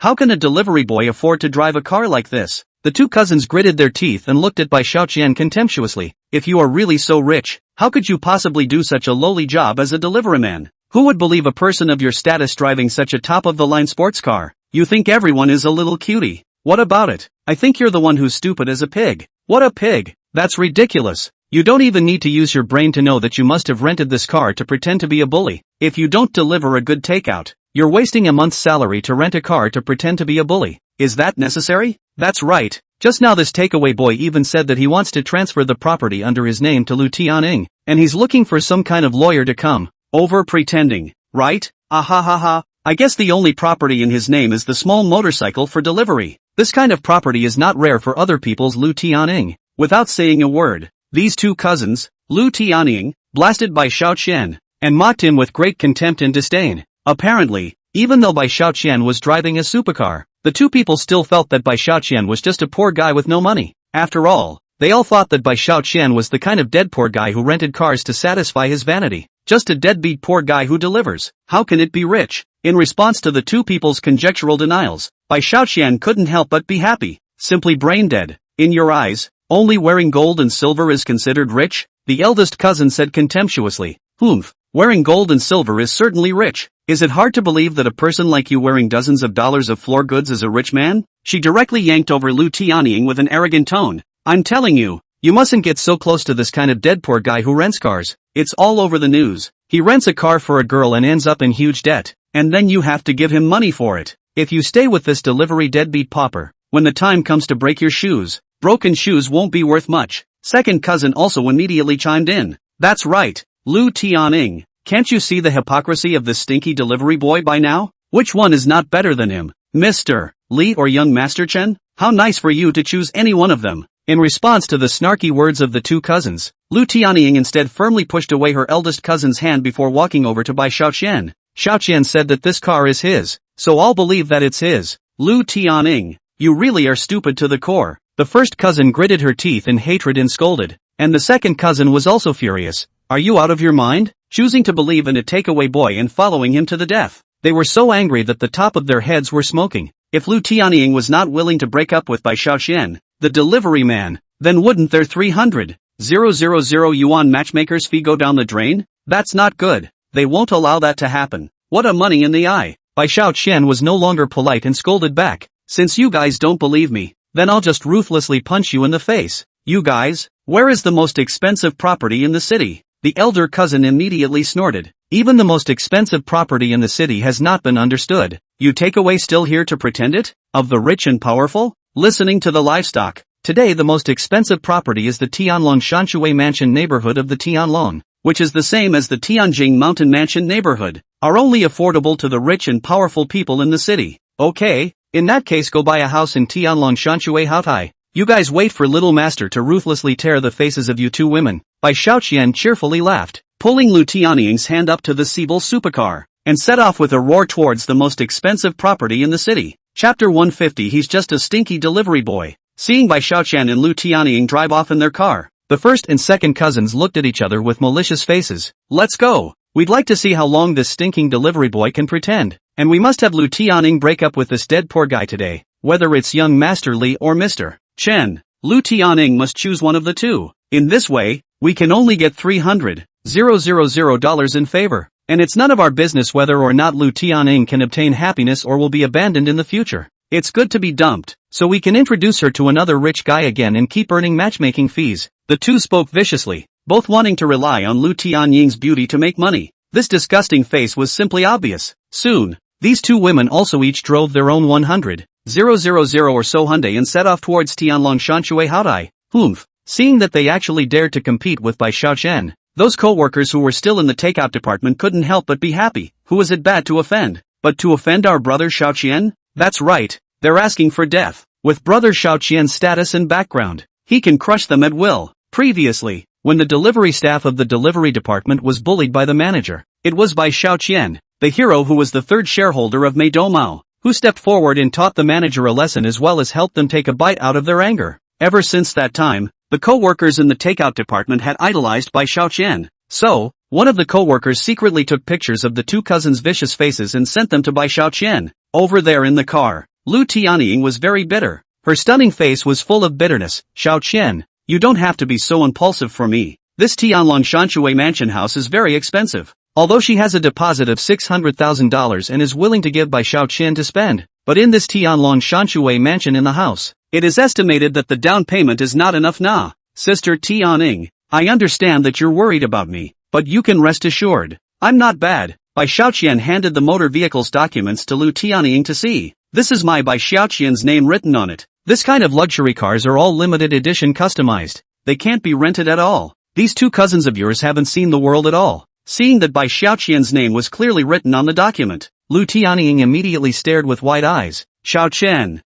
How can a delivery boy afford to drive a car like this? The two cousins gritted their teeth and looked at Bai Xiaoqian contemptuously. If you are really so rich, how could you possibly do such a lowly job as a deliveryman? Who would believe a person of your status driving such a top-of-the-line sports car? You think everyone is a little cutie. What about it? I think you're the one who's stupid as a pig. What a pig! That's ridiculous. You don't even need to use your brain to know that you must have rented this car to pretend to be a bully. If you don't deliver a good takeout, you're wasting a month's salary to rent a car to pretend to be a bully. Is that necessary? That's right. Just now this takeaway boy even said that he wants to transfer the property under his name to Lu Tianying, and he's looking for some kind of lawyer to come over pretending, right? Ahahaha. I guess the only property in his name is the small motorcycle for delivery. This kind of property is not rare for other people's Lu Tianying. Without saying a word, these two cousins, Lu Tianying, blasted Bai Xiaoqian, and mocked him with great contempt and disdain. Apparently, even though Bai Xiaoqian was driving a supercar, the two people still felt that Bai Xiaoqian was just a poor guy with no money. After all, they all thought that Bai Xiaoqian was the kind of dead poor guy who rented cars to satisfy his vanity. Just a deadbeat poor guy who delivers. How can it be rich? In response to the two people's conjectural denials, Bai Xiaoqian couldn't help but be happy. Simply brain dead. In your eyes, only wearing gold and silver is considered rich? The eldest cousin said contemptuously. Wearing gold and silver is certainly rich. Is it hard to believe that a person like you wearing dozens of dollars of floor goods is a rich man? She directly yanked over Lu Tianying with an arrogant tone. I'm telling you, you mustn't get so close to this kind of dead poor guy who rents cars. It's all over the news. He rents a car for a girl and ends up in huge debt, and then you have to give him money for it. If you stay with this delivery deadbeat pauper, when the time comes to break your shoes, broken shoes won't be worth much. Second cousin also immediately chimed in. That's right, Lu Tianying. Can't you see the hypocrisy of this stinky delivery boy by now? Which one is not better than him? Mr. Li or young Master Chen? How nice for you to choose any one of them. In response to the snarky words of the two cousins, Lu Tianying instead firmly pushed away her eldest cousin's hand before walking over to Bai Xiaoqian. Xiaoqian said that this car is his, so I'll believe that it's his. Lu Tianying, you really are stupid to the core. The first cousin gritted her teeth in hatred and scolded, and the second cousin was also furious. Are you out of your mind? Choosing to believe in a takeaway boy and following him to the death. They were so angry that the top of their heads were smoking. If Lu Tianying was not willing to break up with Bai Xiaoqian, the delivery man, then wouldn't their 300,000 yuan matchmaker's fee go down the drain? That's not good. They won't allow that to happen. What a money in the eye. Bai Xiaoqian was no longer polite and scolded back. Since you guys don't believe me, then I'll just ruthlessly punch you in the face. You guys, where is the most expensive property in the city? The elder cousin immediately snorted. Even the most expensive property in the city has not been understood. You takeaway still here to pretend it? Of the rich and powerful? Listening to the livestock. Today the most expensive property is the Tianlong Shanshui Mansion neighborhood of the Tianlong, which is the same as the Tianjing Mountain Mansion neighborhood, are only affordable to the rich and powerful people in the city. Okay, in that case go buy a house in Tianlong Shanshui Haotai. You guys wait for little master to ruthlessly tear the faces of you two women. Bai Xiaoqian cheerfully laughed, pulling Lu Tianying's hand up to the Siebel supercar, and set off with a roar towards the most expensive property in the city. Chapter 150. He's just a stinky delivery boy. Seeing Bai Xiaoqian and Lu Tianying drive off in their car, the first and second cousins looked at each other with malicious faces. Let's go. We'd like to see how long this stinking delivery boy can pretend. And we must have Lu Tianying break up with this dead poor guy today, whether it's young Master Li or Mr. Chen. Lu Tianying must choose one of the two. In this way, we can only get $300,000 in favor. And it's none of our business whether or not Lu Tianying can obtain happiness or will be abandoned in the future. It's good to be dumped, so we can introduce her to another rich guy again and keep earning matchmaking fees. The two spoke viciously, both wanting to rely on Lu Tianying's beauty to make money. This disgusting face was simply obvious. Soon, these two women also each drove their own 100,000 or so Hyundai and set off towards Tianlong Shanshui Haotai. Seeing that they actually dared to compete with Bai Xiaoqian, those co-workers who were still in the takeout department couldn't help but be happy. Who is it bad to offend? But to offend our brother Xiaoqian? That's right, they're asking for death. With brother Xiaoqian's status and background, he can crush them at will. Previously, when the delivery staff of the delivery department was bullied by the manager, it was Bai Xiaoqian, the hero who was the third shareholder of Meidomao, who stepped forward and taught the manager a lesson as well as helped them take a bite out of their anger. Ever since that time, the co-workers in the takeout department had idolized Bai Xiaoqian. So, one of the co-workers secretly took pictures of the two cousins' vicious faces and sent them to Bai Xiaoqian. Over there in the car, Lu Tianying was very bitter. Her stunning face was full of bitterness. Xiaoqian, you don't have to be so impulsive for me. This Tianlong Shanshui mansion house is very expensive. Although she has a deposit of $600,000 and is willing to give Bai Xiaoqian to spend, but in this Tianlong Shanshui mansion in the house, it is estimated that the down payment is not enough na. Sister Tianying, I understand that you're worried about me, but you can rest assured, I'm not bad. Bai Xiaoqian handed the motor vehicle's documents to Lu Tianying to see. This is my Bai Xiaoqian's name written on it. This kind of luxury cars are all limited edition customized. They can't be rented at all. These two cousins of yours haven't seen the world at all. Seeing that Bai Xiaoqian's name was clearly written on the document, Lu Tianying immediately stared with wide eyes. Xiaoqian,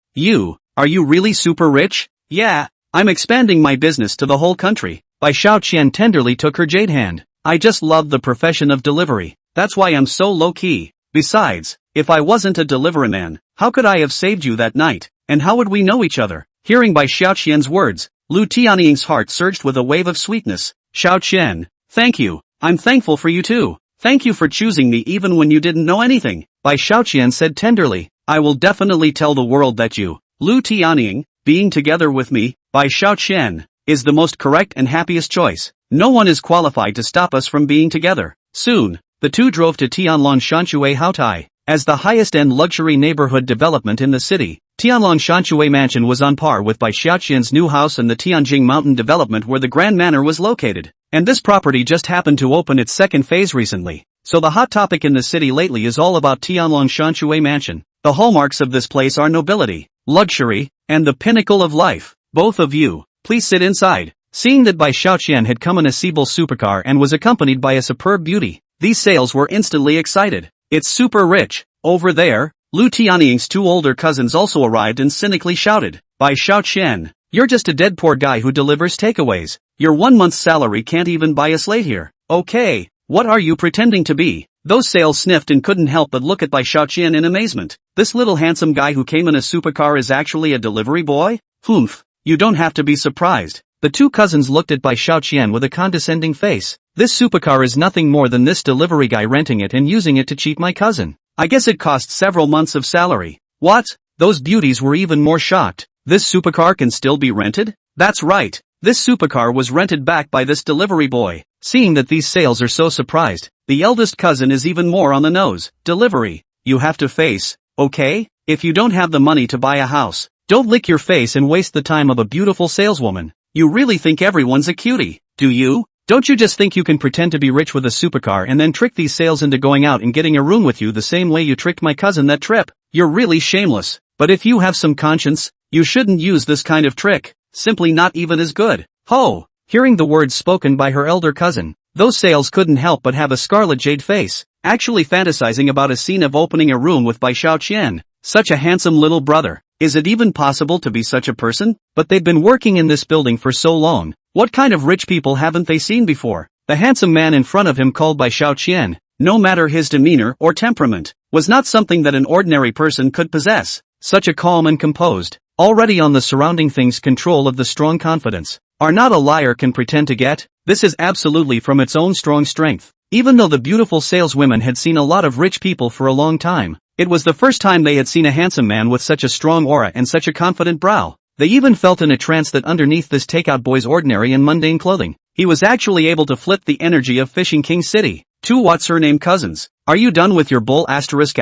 are you really super rich? Yeah, I'm expanding my business to the whole country. Bai Xiaoqian tenderly took her jade hand. I just love the profession of delivery. That's why I'm so low-key. Besides, if I wasn't a delivery man, how could I have saved you that night? And how would we know each other? Hearing Bai Xiaoqian's words, Lu Tianying's heart surged with a wave of sweetness. Xiaoqian, thank you. I'm thankful for you too. Thank you for choosing me even when you didn't know anything. Bai Xiaoqian said tenderly. I will definitely tell the world that you, Lu Tianying, being together with me, Bai Xiaoqian, is the most correct and happiest choice. No one is qualified to stop us from being together. Soon, the two drove to Tianlong Shanshui Haotai. As the highest-end luxury neighborhood development in the city, Tianlong Shanshui Mansion was on par with Bai Xiaoqian's new house and the Tianjing Mountain development where the Grand Manor was located. And this property just happened to open its second phase recently. So the hot topic in the city lately is all about Tianlong Shanshui Mansion. The hallmarks of this place are nobility, luxury, and the pinnacle of life. Both of you, please sit inside. Seeing that Bai Xiaoqian had come in a Siebel supercar and was accompanied by a superb beauty, these sales were instantly excited. It's super rich. Over there, Lu Tianying's two older cousins also arrived and cynically shouted, Bai Xiaoqian, you're just a dead poor guy who delivers takeaways. Your 1 month's salary can't even buy a slate here. Okay, what are you pretending to be? Those sales sniffed and couldn't help but look at Bai Xiaoqian in amazement. This little handsome guy who came in a supercar is actually a delivery boy? Humph, you don't have to be surprised. The two cousins looked at Bai Xiaoqian with a condescending face. This supercar is nothing more than this delivery guy renting it and using it to cheat my cousin. I guess it cost several months of salary. What? Those beauties were even more shocked. This supercar can still be rented? That's right. This supercar was rented back by this delivery boy. Seeing that these sales are so surprised, the eldest cousin is even more on the nose. Delivery. You have to face, okay? If you don't have the money to buy a house, don't lick your face and waste the time of a beautiful saleswoman. You really think everyone's a cutie, do you? Don't you just think you can pretend to be rich with a supercar and then trick these sales into going out and getting a room with you the same way you tricked my cousin that trip? You're really shameless. But if you have some conscience, you shouldn't use this kind of trick. Simply not even as good. Ho! Hearing the words spoken by her elder cousin, those sales couldn't help but have a scarlet jade face, actually fantasizing about a scene of opening a room with Bai Xiaoqian. Such a handsome little brother. Is it even possible to be such a person? But they've been working in this building for so long. What kind of rich people haven't they seen before? The handsome man in front of him called Bai Xiaoqian, no matter his demeanor or temperament, was not something that an ordinary person could possess. Such a calm and composed, already on the surrounding things control of the strong confidence, are not a liar can pretend to get. This is absolutely from its own strong strength. Even though the beautiful saleswomen had seen a lot of rich people for a long time, it was the first time they had seen a handsome man with such a strong aura and such a confident brow. They even felt in a trance that underneath this takeout boy's ordinary and mundane clothing, he was actually able to flip the energy of Fishing King City. Two what's her name cousins. Are you done with your bull asterisk?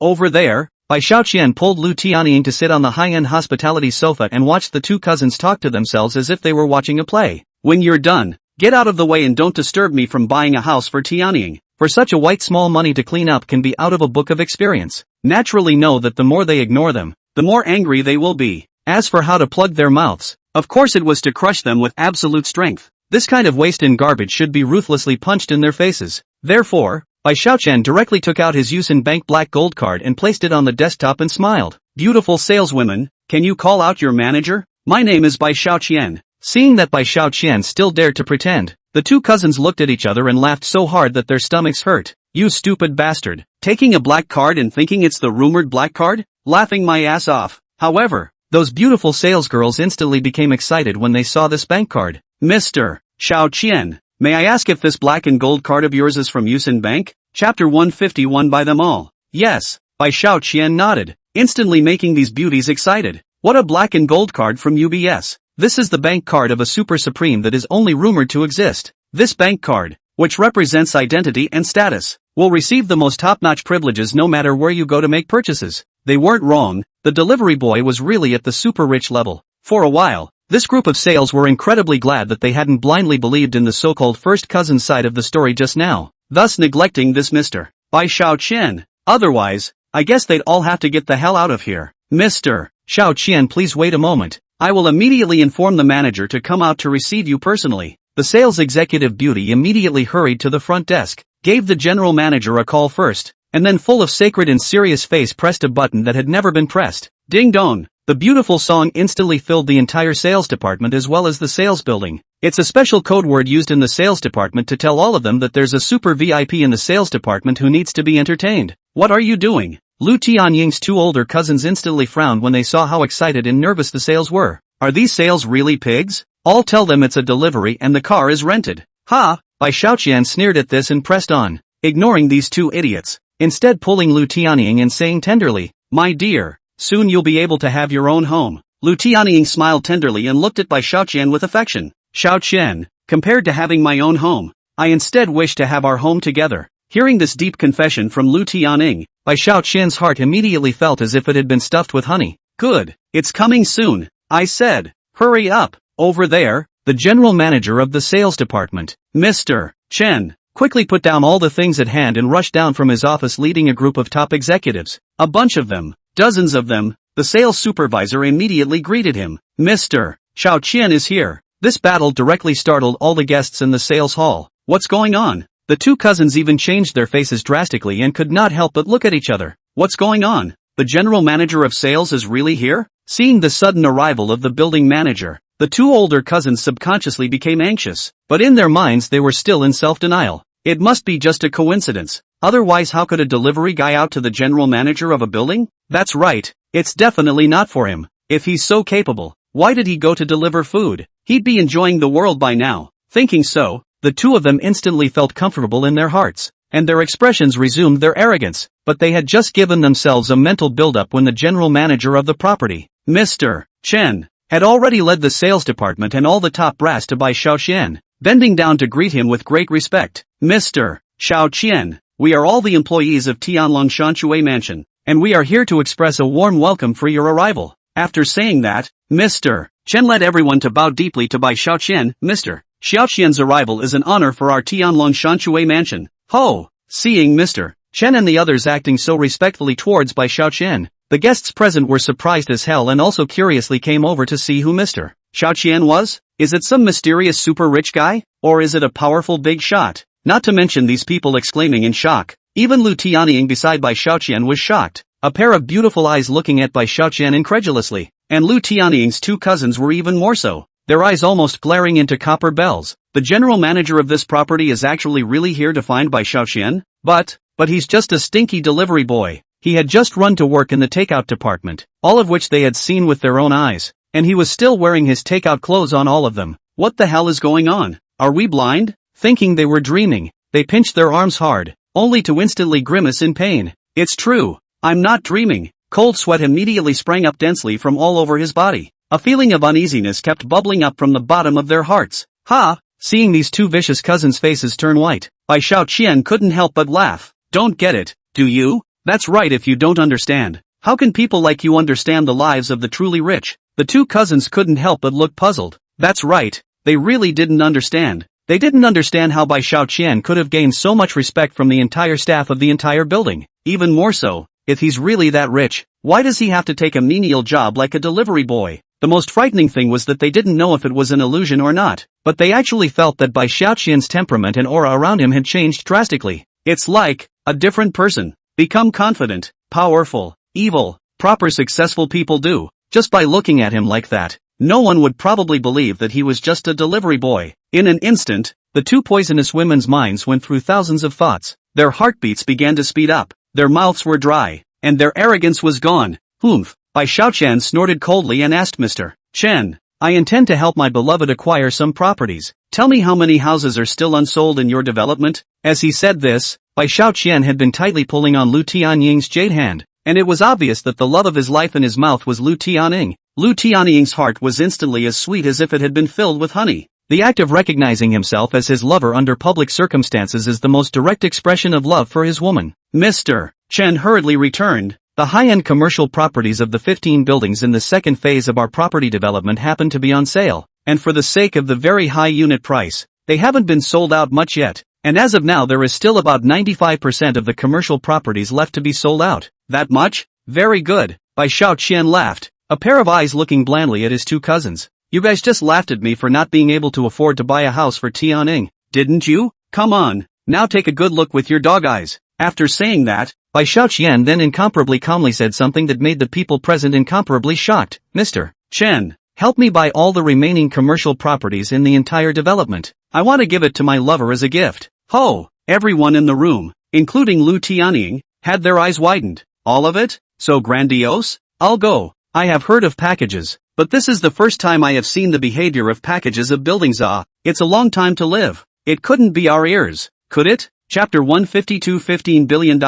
Over there, Bai Xiaoqian pulled Lu Tianying to sit on the high-end hospitality sofa and watched the two cousins talk to themselves as if they were watching a play. When you're done, get out of the way and don't disturb me from buying a house for Tianying. For such a white small money to clean up can be out of a book of experience. Naturally know that the more they ignore them, the more angry they will be. As for how to plug their mouths, of course it was to crush them with absolute strength. This kind of waste and garbage should be ruthlessly punched in their faces. Therefore, Bai Xiaoqian directly took out his Yusen Bank black gold card and placed it on the desktop and smiled. Beautiful saleswomen, can you call out your manager? My name is Bai Xiaoqian. Seeing that Bai Xiaoqian still dared to pretend, the two cousins looked at each other and laughed so hard that their stomachs hurt. You stupid bastard. Taking a black card and thinking it's the rumored black card? Laughing my ass off. However, those beautiful salesgirls instantly became excited when they saw this bank card. Mr. Xiaoqian, may I ask if this black and gold card of yours is from Yusin Bank? Chapter 151 Buy them all. Yes, Bai Xiaoqian nodded, instantly making these beauties excited. What a black and gold card from UBS. This is the bank card of a super supreme that is only rumored to exist. This bank card, which represents identity and status, will receive the most top-notch privileges no matter where you go to make purchases. They weren't wrong, the delivery boy was really at the super rich level. For a while, this group of sales were incredibly glad that they hadn't blindly believed in the so-called first cousin side of the story just now, thus neglecting this Mr. Bai Xiaoqian. Otherwise, I guess they'd all have to get the hell out of here. Mr. Xiaoqian, please wait a moment. I will immediately inform the manager to come out to receive you personally. The sales executive beauty immediately hurried to the front desk, gave the general manager a call first, and then full of sacred and serious face pressed a button that had never been pressed. Ding dong! The beautiful song instantly filled the entire sales department as well as the sales building. It's a special code word used in the sales department to tell all of them that there's a super VIP in the sales department who needs to be entertained. What are you doing? Lu Tianying's two older cousins instantly frowned when they saw how excited and nervous the sales were. Are these sales really pigs? I'll tell them it's a delivery and the car is rented. Ha! Bai Xiaoqian sneered at this and pressed on, ignoring these two idiots, instead pulling Lu Tianying and saying tenderly, my dear, soon you'll be able to have your own home. Lu Tianying smiled tenderly and looked at Bai Xiaoqian with affection. Xiaoqian, compared to having my own home, I instead wish to have our home together. Hearing this deep confession from Lu Tianying, Bai Xiaoqian's heart immediately felt as if it had been stuffed with honey. Good, it's coming soon, I said. Hurry up, over there, the general manager of the sales department, Mr. Chen, quickly put down all the things at hand and rushed down from his office leading a group of top executives. A bunch of them, dozens of them. The sales supervisor immediately greeted him. Mr. Xiaoqian is here. This battle directly startled all the guests in the sales hall. What's going on? The two cousins even changed their faces drastically and could not help but look at each other. What's going on? The general manager of sales is really here? Seeing the sudden arrival of the building manager, the two older cousins subconsciously became anxious, but in their minds they were still in self-denial. It must be just a coincidence. Otherwise, how could a delivery guy out to the general manager of a building? That's right, it's definitely not for him. If he's so capable, why did he go to deliver food? He'd be enjoying the world by now. Thinking so, the two of them instantly felt comfortable in their hearts, and their expressions resumed their arrogance, but they had just given themselves a mental build-up when the general manager of the property, Mr. Chen, had already led the sales department and all the top brass to Bai Xiaoqian, bending down to greet him with great respect. Mr. Xiaoqian, we are all the employees of Tianlong Shanshui Mansion, and we are here to express a warm welcome for your arrival. After saying that, Mr. Chen led everyone to bow deeply to Bai Xiaoqian. Mr. Xiaoqian's arrival is an honor for our Tianlong Shanshui Mansion. Ho! Seeing Mr. Chen and the others acting so respectfully towards Bai Xiaoqian, the guests present were surprised as hell and also curiously came over to see who Mr. Xiaoqian was. Is it some mysterious super rich guy? Or is it a powerful big shot? Not to mention these people exclaiming in shock. Even Lu Tianying beside Bai Xiaoqian was shocked, a pair of beautiful eyes looking at Bai Xiaoqian incredulously, and Lu Tianying's two cousins were even more so, their eyes almost glaring into copper bells. The general manager of this property is actually really here to find Bai Xiaoqian? But he's just a stinky delivery boy. He had just run to work in the takeout department, all of which they had seen with their own eyes, and he was still wearing his takeout clothes on all of them. What the hell is going on? Are we blind? Thinking they were dreaming, they pinched their arms hard, only to instantly grimace in pain. It's true, I'm not dreaming. Cold sweat immediately sprang up densely from all over his body. A feeling of uneasiness kept bubbling up from the bottom of their hearts. Ha! Seeing these two vicious cousins' faces turn white, Bai Xiaoqian couldn't help but laugh. Don't get it, do you? That's right, if you don't understand. How can people like you understand the lives of the truly rich? The two cousins couldn't help but look puzzled. That's right, they really didn't understand. They didn't understand how Bai Xiaoqian could have gained so much respect from the entire staff of the entire building. Even more so, if he's really that rich, why does he have to take a menial job like a delivery boy? The most frightening thing was that they didn't know if it was an illusion or not, but they actually felt that Bai Xiaoqian's temperament and aura around him had changed drastically. It's like a different person. Become confident, powerful, evil, proper successful people do. Just by looking at him like that, no one would probably believe that he was just a delivery boy. In an instant, the two poisonous women's minds went through thousands of thoughts. Their heartbeats began to speed up, their mouths were dry, and their arrogance was gone. Humph! Bai Xiaoqian snorted coldly and asked Mr. Chen, I intend to help my beloved acquire some properties. Tell me how many houses are still unsold in your development? As he said this, Bai Xiaoqian had been tightly pulling on Lu Tianying's jade hand, and it was obvious that the love of his life in his mouth was Lu Tianying. Lu Tianying's heart was instantly as sweet as if it had been filled with honey. The act of recognizing himself as his lover under public circumstances is the most direct expression of love for his woman. Mr. Chen hurriedly returned. The high-end commercial properties of the 15 buildings in the second phase of our property development happen to be on sale, and for the sake of the very high unit price, they haven't been sold out much yet, and as of now there is still about 95% of the commercial properties left to be sold out. That much? Very good. Bai Xiaoqian laughed, a pair of eyes looking blandly at his two cousins. You guys just laughed at me for not being able to afford to buy a house for Tianying, didn't you? Come on, now take a good look with your dog eyes. After saying that, Bai Xiaoqian then incomparably calmly said something that made the people present incomparably shocked. Mr. Chen, help me buy all the remaining commercial properties in the entire development. I want to give it to my lover as a gift. Ho! Everyone in the room, including Lu Tianying, had their eyes widened. All of it? So grandiose? I'll go. I have heard of packages, but this is the first time I have seen the behavior of packages of buildings. It's a long time to live. It couldn't be our ears, could it? Chapter 152 $15 billion.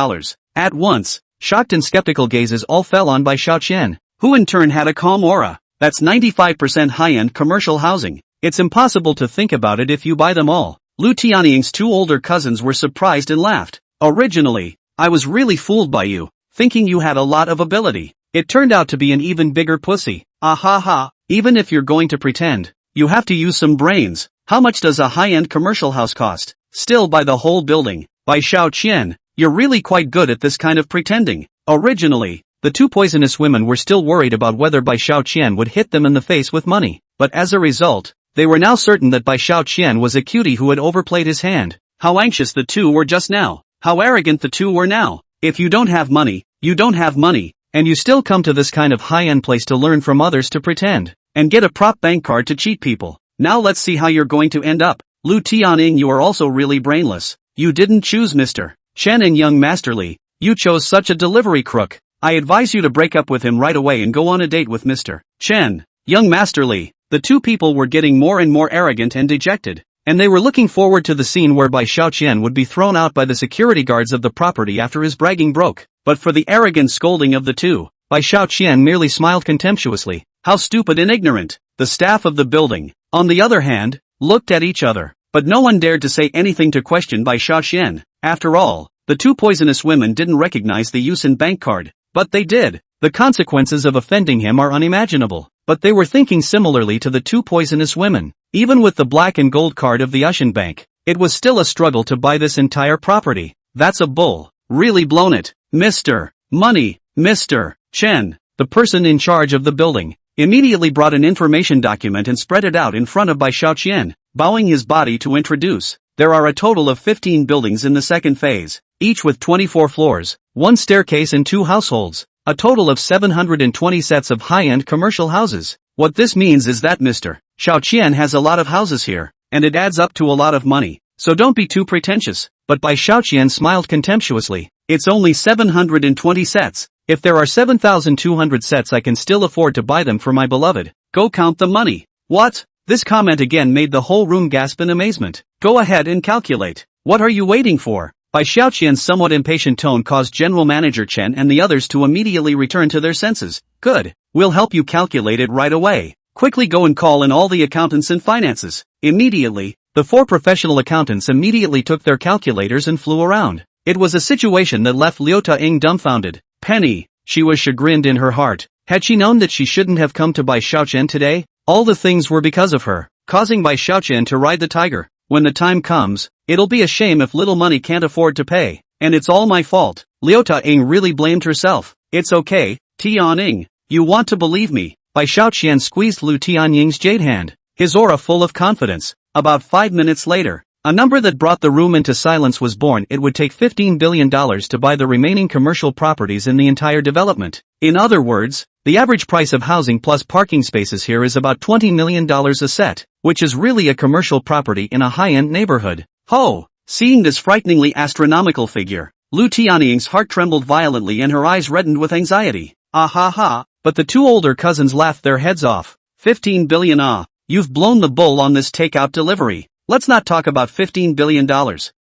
At once, shocked and skeptical gazes all fell on Bai Xiaoqian, who in turn had a calm aura. That's 95% high-end commercial housing. It's impossible to think about it if you buy them all. Lu Tianying's two older cousins were surprised and laughed. Originally, I was really fooled by you, thinking you had a lot of ability. It turned out to be an even bigger pussy. Ah ha ha. Even if you're going to pretend, you have to use some brains. How much does a high-end commercial house cost? Still buy the whole building. Bai Xiaoqian, you're really quite good at this kind of pretending. Originally, the two poisonous women were still worried about whether Bai Xiaoqian would hit them in the face with money, but as a result, they were now certain that Bai Xiaoqian was a cutie who had overplayed his hand. How anxious the two were just now. How arrogant the two were now. If you don't have money, you don't have money, and you still come to this kind of high-end place to learn from others to pretend, and get a prop bank card to cheat people. Now let's see how you're going to end up. Lu Tianying, you are also really brainless. You didn't choose Mr. Chen and young Masterly. You chose such a delivery crook. I advise you to break up with him right away and go on a date with Mr. Chen. Young Masterly. The two people were getting more and more arrogant and dejected, and they were looking forward to the scene whereby Xiaoqian would be thrown out by the security guards of the property after his bragging broke. But for the arrogant scolding of the two, Bai Xiaoqian merely smiled contemptuously. How stupid and ignorant. The staff of the building, on the other hand, looked at each other, but no one dared to say anything to question Bai Xiaoqian. After all, the two poisonous women didn't recognize the Yusen bank card, but they did. The consequences of offending him are unimaginable, but they were thinking similarly to the two poisonous women. Even with the black and gold card of the Ushin Bank, it was still a struggle to buy this entire property. That's a bull. Really blown it. Mr. Money, Mr. Chen, the person in charge of the building, immediately brought an information document and spread it out in front of Bai Xiaoqian, bowing his body to introduce. There are a total of 15 buildings in the second phase, each with 24 floors, 1 staircase and 2 households, a total of 720 sets of high-end commercial houses. What this means is that Mr. Xiaoqian has a lot of houses here, and it adds up to a lot of money, so don't be too pretentious. But Bai Xiaoqian smiled contemptuously. It's only 720 sets. If there are 7,200 sets I can still afford to buy them for my beloved. Go count the money. What? This comment again made the whole room gasp in amazement. Go ahead and calculate. What are you waiting for? Bai Xiaoqian's somewhat impatient tone caused General Manager Chen and the others to immediately return to their senses. Good. We'll help you calculate it right away. Quickly go and call in all the accountants and finances. Immediately, the 4 professional accountants immediately took their calculators and flew around. It was a situation that left Liu Ta-ing dumbfounded. Penny, she was chagrined in her heart. Had she known that she shouldn't have come to Bai Xiaoqian today? All the things were because of her, causing Bai Xiaoqian to ride the tiger. When the time comes, it'll be a shame if little money can't afford to pay, and it's all my fault. Liu Ta-ing really blamed herself. It's okay, Tianying. You want to believe me? Bai Xiaoqian squeezed Lu Tianying's jade hand, his aura full of confidence. About 5 minutes later, a number that brought the room into silence was born. It would take $15 billion to buy the remaining commercial properties in the entire development. In other words, the average price of housing plus parking spaces here is about $20 million a set, which is really a commercial property in a high-end neighborhood. Ho! Seeing this frighteningly astronomical figure, Lu Tianying's heart trembled violently and her eyes reddened with anxiety. Ah ha ha! But the two older cousins laughed their heads off. 15 billion. You've blown the bull on this takeout delivery. Let's not talk about $15 billion.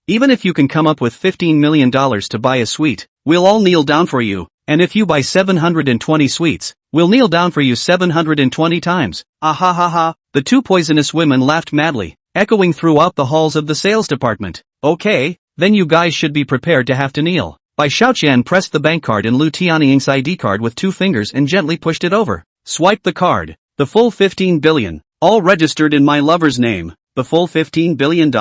Even if you can come up with $15 million to buy a suite, we'll all kneel down for you, and if you buy 720 suites, we'll kneel down for you 720 times. Ah ha ha ha. The two poisonous women laughed madly, echoing throughout the halls of the sales department. Okay, then you guys should be prepared to have to kneel. Bai Xiaoqian pressed the bank card in Lu Tianying's ID card with 2 fingers and gently pushed it over. Swipe the card. The full 15 billion. All registered in my lover's name. The full $15 billion?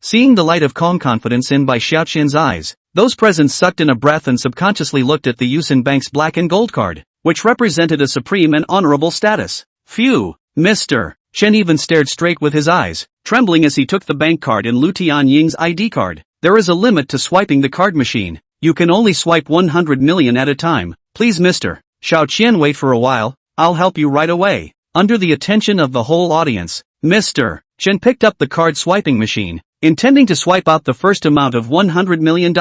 Seeing the light of calm confidence in Bai Xiaoqian's eyes, those present sucked in a breath and subconsciously looked at the Yusen Bank's black and gold card, which represented a supreme and honorable status. Phew, Mr. Chen even stared straight with his eyes, trembling as he took the bank card in Lu Tianying's ID card. There is a limit to swiping the card machine. You can only swipe 100 million at a time. Please Mr. Xiaoqian, wait for a while, I'll help you right away. Under the attention of the whole audience, Mr. Chen picked up the card swiping machine, intending to swipe out the first amount of $100 million.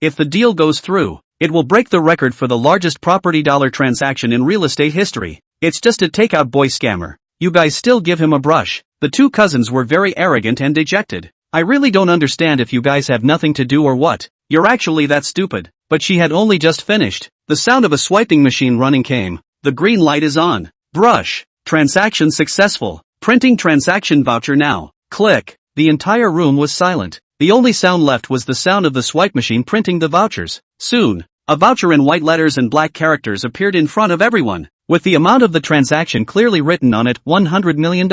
If the deal goes through, it will break the record for the largest property dollar transaction in real estate history. It's just a takeout boy scammer. You guys still give him a brush. The two cousins were very arrogant and dejected. I really don't understand if you guys have nothing to do or what. You're actually that stupid. But she had only just finished. The sound of a swiping machine running came. The green light is on. Brush. Transaction successful. Printing transaction voucher now. Click. The entire room was silent. The only sound left was the sound of the swipe machine printing the vouchers. Soon, a voucher in white letters and black characters appeared in front of everyone, with the amount of the transaction clearly written on it, $100 million.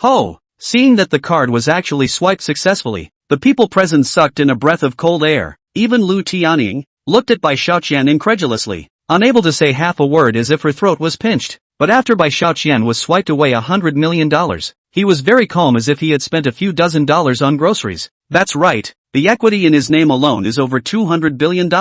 Ho! Seeing that the card was actually swiped successfully, the people present sucked in a breath of cold air. Even Lu Tianying looked at Bai Xiaoqian incredulously, unable to say half a word as if her throat was pinched. But after Bai Xiaoqian was swiped away $100 million, he was very calm as if he had spent a few dozen dollars on groceries. That's right, the equity in his name alone is over $200 billion,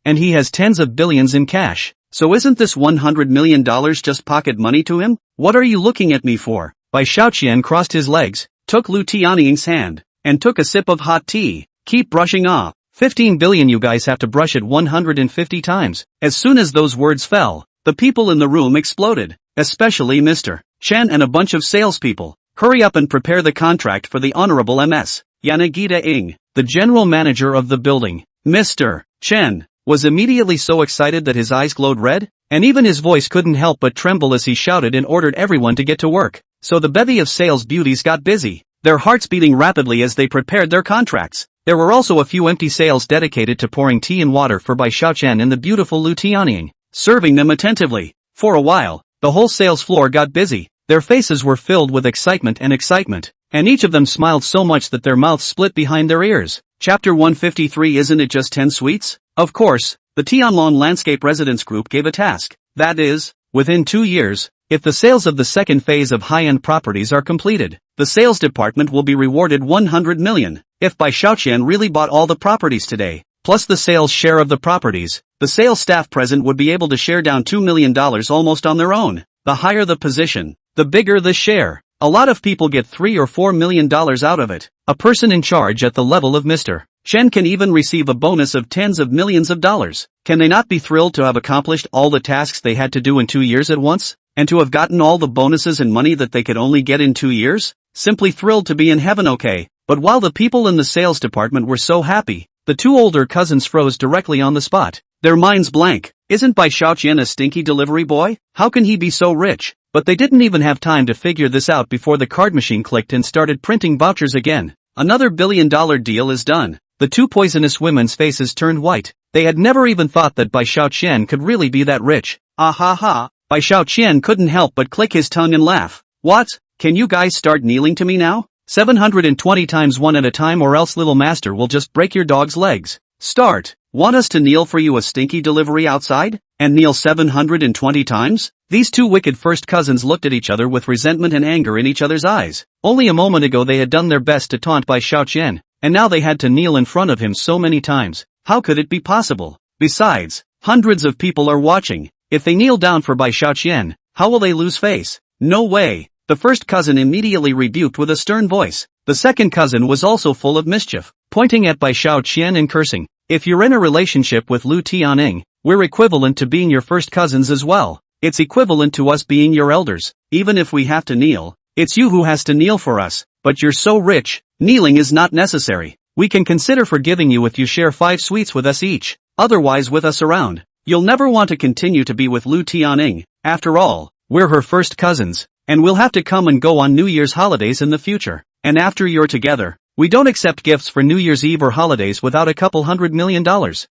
and he has tens of billions in cash. So isn't this $100 million just pocket money to him? What are you looking at me for? Bai Xiaoqian crossed his legs, took Lu Tianying's hand, and took a sip of hot tea. Keep brushing off. 15 billion, you guys have to brush it 150 times. As soon as those words fell, the people in the room exploded, especially Mr. Chen and a bunch of salespeople. Hurry up and prepare the contract for the Honorable MS. Yanagita Ing, the general manager of the building. Mr. Chen was immediately so excited that his eyes glowed red, and even his voice couldn't help but tremble as he shouted and ordered everyone to get to work. So the bevy of sales beauties got busy, their hearts beating rapidly as they prepared their contracts. There were also a few empty sales dedicated to pouring tea and water for Bai Xiaoqian and the beautiful Lu Tianying, serving them attentively. For a while, the whole sales floor got busy. Their faces were filled with excitement, and each of them smiled so much that their mouths split behind their ears. Chapter 153. Isn't it just 10 suites? Of course, the Tianlong Landscape Residence Group gave a task. That is, within 2 years, if the sales of the second phase of high-end properties are completed, the sales department will be rewarded 100 million. If Bai Xiaoqian really bought all the properties today, plus the sales share of the properties, the sales staff present would be able to share down $2 million almost on their own. The higher the position, the bigger the share. A lot of people get $3 or $4 million out of it. A person in charge at the level of Mr. Chen can even receive a bonus of tens of millions of dollars. Can they not be thrilled to have accomplished all the tasks they had to do in 2 years at once? And to have gotten all the bonuses and money that they could only get in 2 years? Simply thrilled to be in heaven, okay. But while the people in the sales department were so happy, the two older cousins froze directly on the spot. Their minds blank. Isn't Bai Xiaoqian a stinky delivery boy? How can he be so rich? But they didn't even have time to figure this out before the card machine clicked and started printing vouchers again. Another billion-dollar deal is done. The two poisonous women's faces turned white. They had never even thought that Bai Xiaoqian could really be that rich. Ah ha ha. Bai Xiaoqian couldn't help but click his tongue and laugh. What? Can you guys start kneeling to me now? 720 times one at a time, or else little master will just break your dog's legs. Start. Want us to kneel for you, a stinky delivery outside? And kneel 720 times? These two wicked first cousins looked at each other with resentment and anger in each other's eyes. Only a moment ago they had done their best to taunt Bai Xiaoqian, and now they had to kneel in front of him so many times. How could it be possible? Besides, hundreds of people are watching. If they kneel down for Bai Xiaoqian, how will they lose face? No way. The first cousin immediately rebuked with a stern voice. The second cousin was also full of mischief, pointing at Bai Xiaoqian and cursing. If you're in a relationship with Lu Tianying, we're equivalent to being your first cousins as well. It's equivalent to us being your elders. Even if we have to kneel, it's you who has to kneel for us. But you're so rich, Kneeling is not necessary. We can consider forgiving you if you share 5 sweets with us each. Otherwise with us around, you'll never want to continue to be with Lu Tianing. After all, we're her first cousins, and we'll have to come and go on New Year's holidays in the future. And after you're together, we don't accept gifts for New Year's Eve or holidays without a couple $100 million.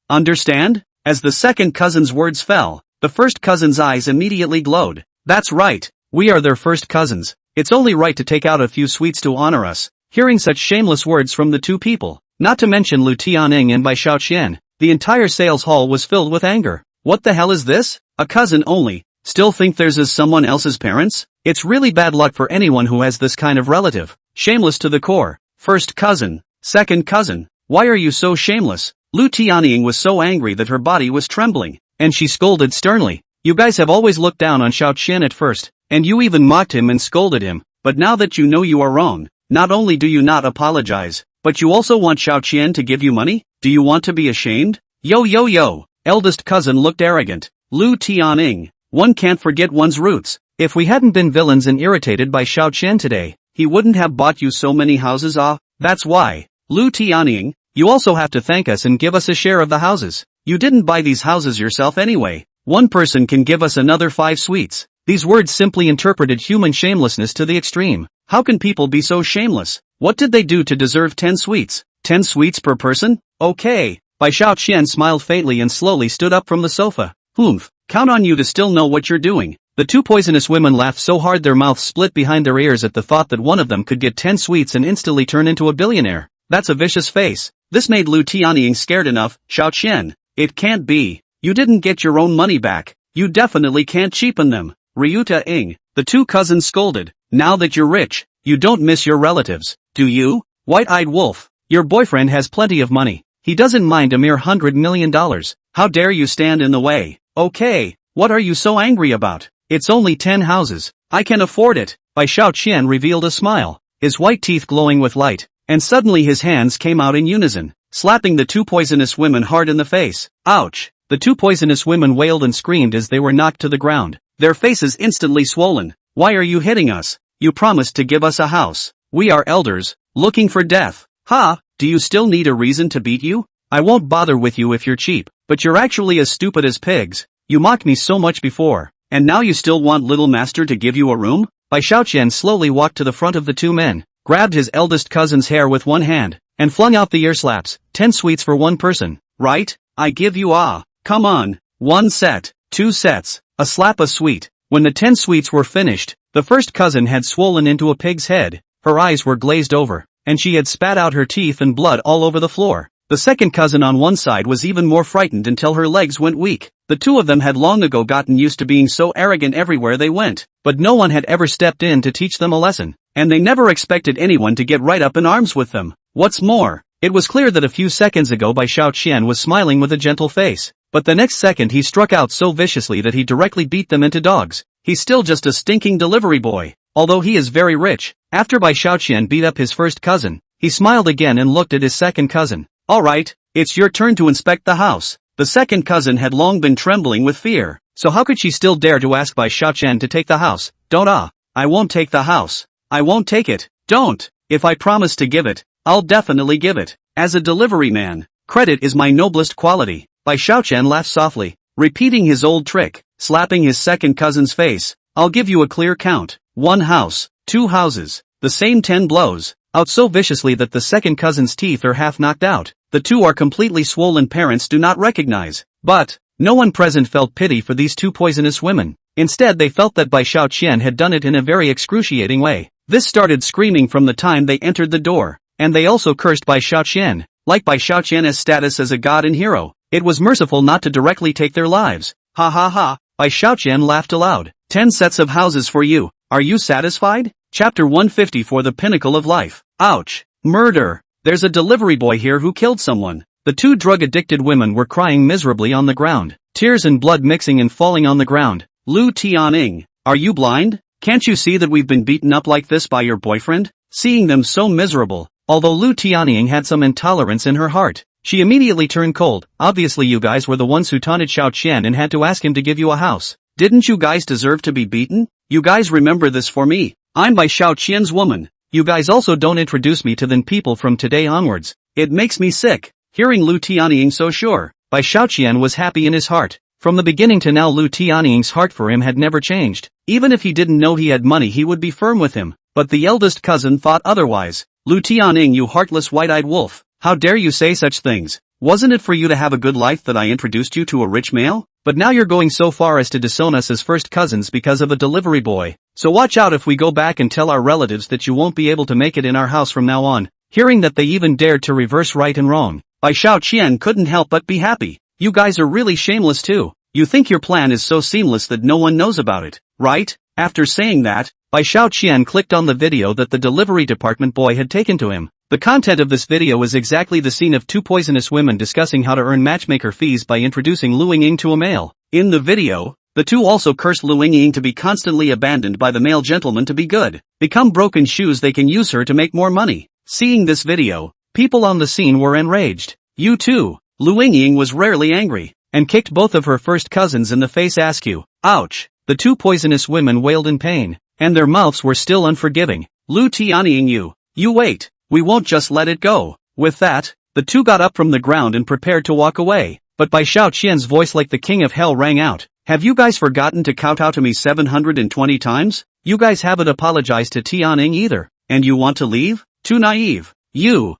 Understand? As the second cousin's words fell, the first cousin's eyes immediately glowed. That's right, we are their first cousins. It's only right to take out a few sweets to honor us. Hearing such shameless words from the two people, not to mention Lu Tianing and Bai Xiaoqian, the entire sales hall was filled with anger. What the hell is this? A cousin only? Still think theirs is someone else's parents? It's really bad luck for anyone who has this kind of relative. Shameless to the core. First cousin, second cousin, why are you so shameless? Lu Tianing was so angry that her body was trembling, and she scolded sternly. You guys have always looked down on Xiaoqian at first, and you even mocked him and scolded him, but now that you know you are wrong, not only do you not apologize, but you also want Xiaoqian to give you money? Do you want to be ashamed? Yo. Eldest cousin looked arrogant. Lu Tianing, one can't forget one's roots. If we hadn't been villains and irritated by Xiaoqian today, he wouldn't have bought you so many houses. That's why. Lu Tianing, you also have to thank us and give us a share of the houses. You didn't buy these houses yourself anyway. One person can give us another 5 sweets. These words simply interpreted human shamelessness to the extreme. How can people be so shameless? What did they do to deserve 10 sweets? 10 sweets per person? Okay. Bai Xiaoqian smiled faintly and slowly stood up from the sofa. Count on you to still know what you're doing. The two poisonous women laughed so hard their mouths split behind their ears at the thought that one of them could get 10 sweets and instantly turn into a billionaire. That's a vicious face. This made Lu Tianing scared enough. Xiaoqian, it can't be. You didn't get your own money back. You definitely can't cheapen them. Ryuta Ing, the two cousins scolded. Now that you're rich, you don't miss your relatives, do you? White-eyed wolf, your boyfriend has plenty of money. He doesn't mind a mere $100 million. How dare you stand in the way? Okay, what are you so angry about? It's only 10 houses. I can afford it. Bai Xiaoqian revealed a smile, his white teeth glowing with light, and suddenly his hands came out in unison, slapping the two poisonous women hard in the face. Ouch! The two poisonous women wailed and screamed as they were knocked to the ground, their faces instantly swollen. Why are you hitting us? You promised to give us a house. We are elders, looking for death. Ha! Do you still need a reason to beat you? I won't bother with you if you're cheap, but you're actually as stupid as pigs. You mocked me so much before, and now you still want little master to give you a room? Bai Xiaoqian slowly walked to the front of the two men, grabbed his eldest cousin's hair with one hand, and flung out the ear slaps. 10 sweets for one person, right? I give you come on, 1 set, 2 sets, a slap a sweet. When the 10 sweets were finished, the first cousin had swollen into a pig's head, her eyes were glazed over, and she had spat out her teeth and blood all over the floor. The second cousin on one side was even more frightened until her legs went weak. The two of them had long ago gotten used to being so arrogant everywhere they went, but no one had ever stepped in to teach them a lesson, and they never expected anyone to get right up in arms with them. What's more, it was clear that a few seconds ago Bai Xiaoqian was smiling with a gentle face, but the next second he struck out so viciously that he directly beat them into dogs. He's still just a stinking delivery boy, although he is very rich. After Bai Xiaoqian beat up his first cousin, he smiled again and looked at his second cousin. Alright, it's your turn to inspect the house. The second cousin had long been trembling with fear, so how could she still dare to ask Bai Xiaoqian to take the house? Don't I won't take the house. I won't take it. Don't. If I promise to give it, I'll definitely give it. As a delivery man, credit is my noblest quality. Bai Xiaoqian laughed softly, repeating his old trick, slapping his second cousin's face. I'll give you a clear count. 1 house, 2 houses, the same 10 blows, out so viciously that the second cousin's teeth are half knocked out. The two are completely swollen parents do not recognize. But, no one present felt pity for these two poisonous women. Instead they felt that Bai Xiaoqian had done it in a very excruciating way. This started screaming from the time they entered the door, and they also cursed Bai Xiaoqian. Like Bai Xiaoqian's status as a god and hero, it was merciful not to directly take their lives. Ha ha ha, Bai Xiaoqian laughed aloud. 10 sets of houses for you. Are you satisfied? Chapter 150 for the pinnacle of life. Ouch. Murder. There's a delivery boy here who killed someone. The two drug-addicted women were crying miserably on the ground, tears and blood mixing and falling on the ground. Lu Tianing, are you blind? Can't you see that we've been beaten up like this by your boyfriend? Seeing them so miserable, although Lu Tianing had some intolerance in her heart, she immediately turned cold. Obviously you guys were the ones who taunted Xiaoqian and had to ask him to give you a house. Didn't you guys deserve to be beaten? You guys remember this for me. I'm Bai Xiaoqian's woman. you guys also don't introduce me to the people from today onwards. It makes me sick, hearing Lu Tianying so sure. Bai Xiaoqian was happy in his heart. From the beginning to now Lu Tianying's heart for him had never changed. Even if he didn't know he had money he would be firm with him. But the eldest cousin thought otherwise. Lu Tianying, you heartless white-eyed wolf. How dare you say such things? Wasn't it for you to have a good life that I introduced you to a rich male? But now you're going so far as to disown us as first cousins because of a delivery boy. So watch out if we go back and tell our relatives that you won't be able to make it in our house from now on. Hearing that they even dared to reverse right and wrong, Bai Xiaoqian couldn't help but be happy. You guys are really shameless too. You think your plan is so seamless that no one knows about it, right? After saying that, Bai Xiaoqian clicked on the video that the delivery department boy had taken to him. The content of this video is exactly the scene of two poisonous women discussing how to earn matchmaker fees by introducing Lu Ying to a male. In the video, the two also cursed Lu Ying to be constantly abandoned by the male gentleman to be good, become broken shoes they can use her to make more money. Seeing this video, people on the scene were enraged. You too. Lu Ying was rarely angry, and kicked both of her first cousins in the face. Ask you. Ouch. The two poisonous women wailed in pain, and their mouths were still unforgiving. Lu Tianying, you wait. We won't just let it go. With that, the two got up from the ground and prepared to walk away. But Bai Xiaoqian's voice like the king of hell rang out. Have you guys forgotten to kowtow to me 720 times? You guys haven't apologized to Tianying either. And you want to leave? Too naive. You.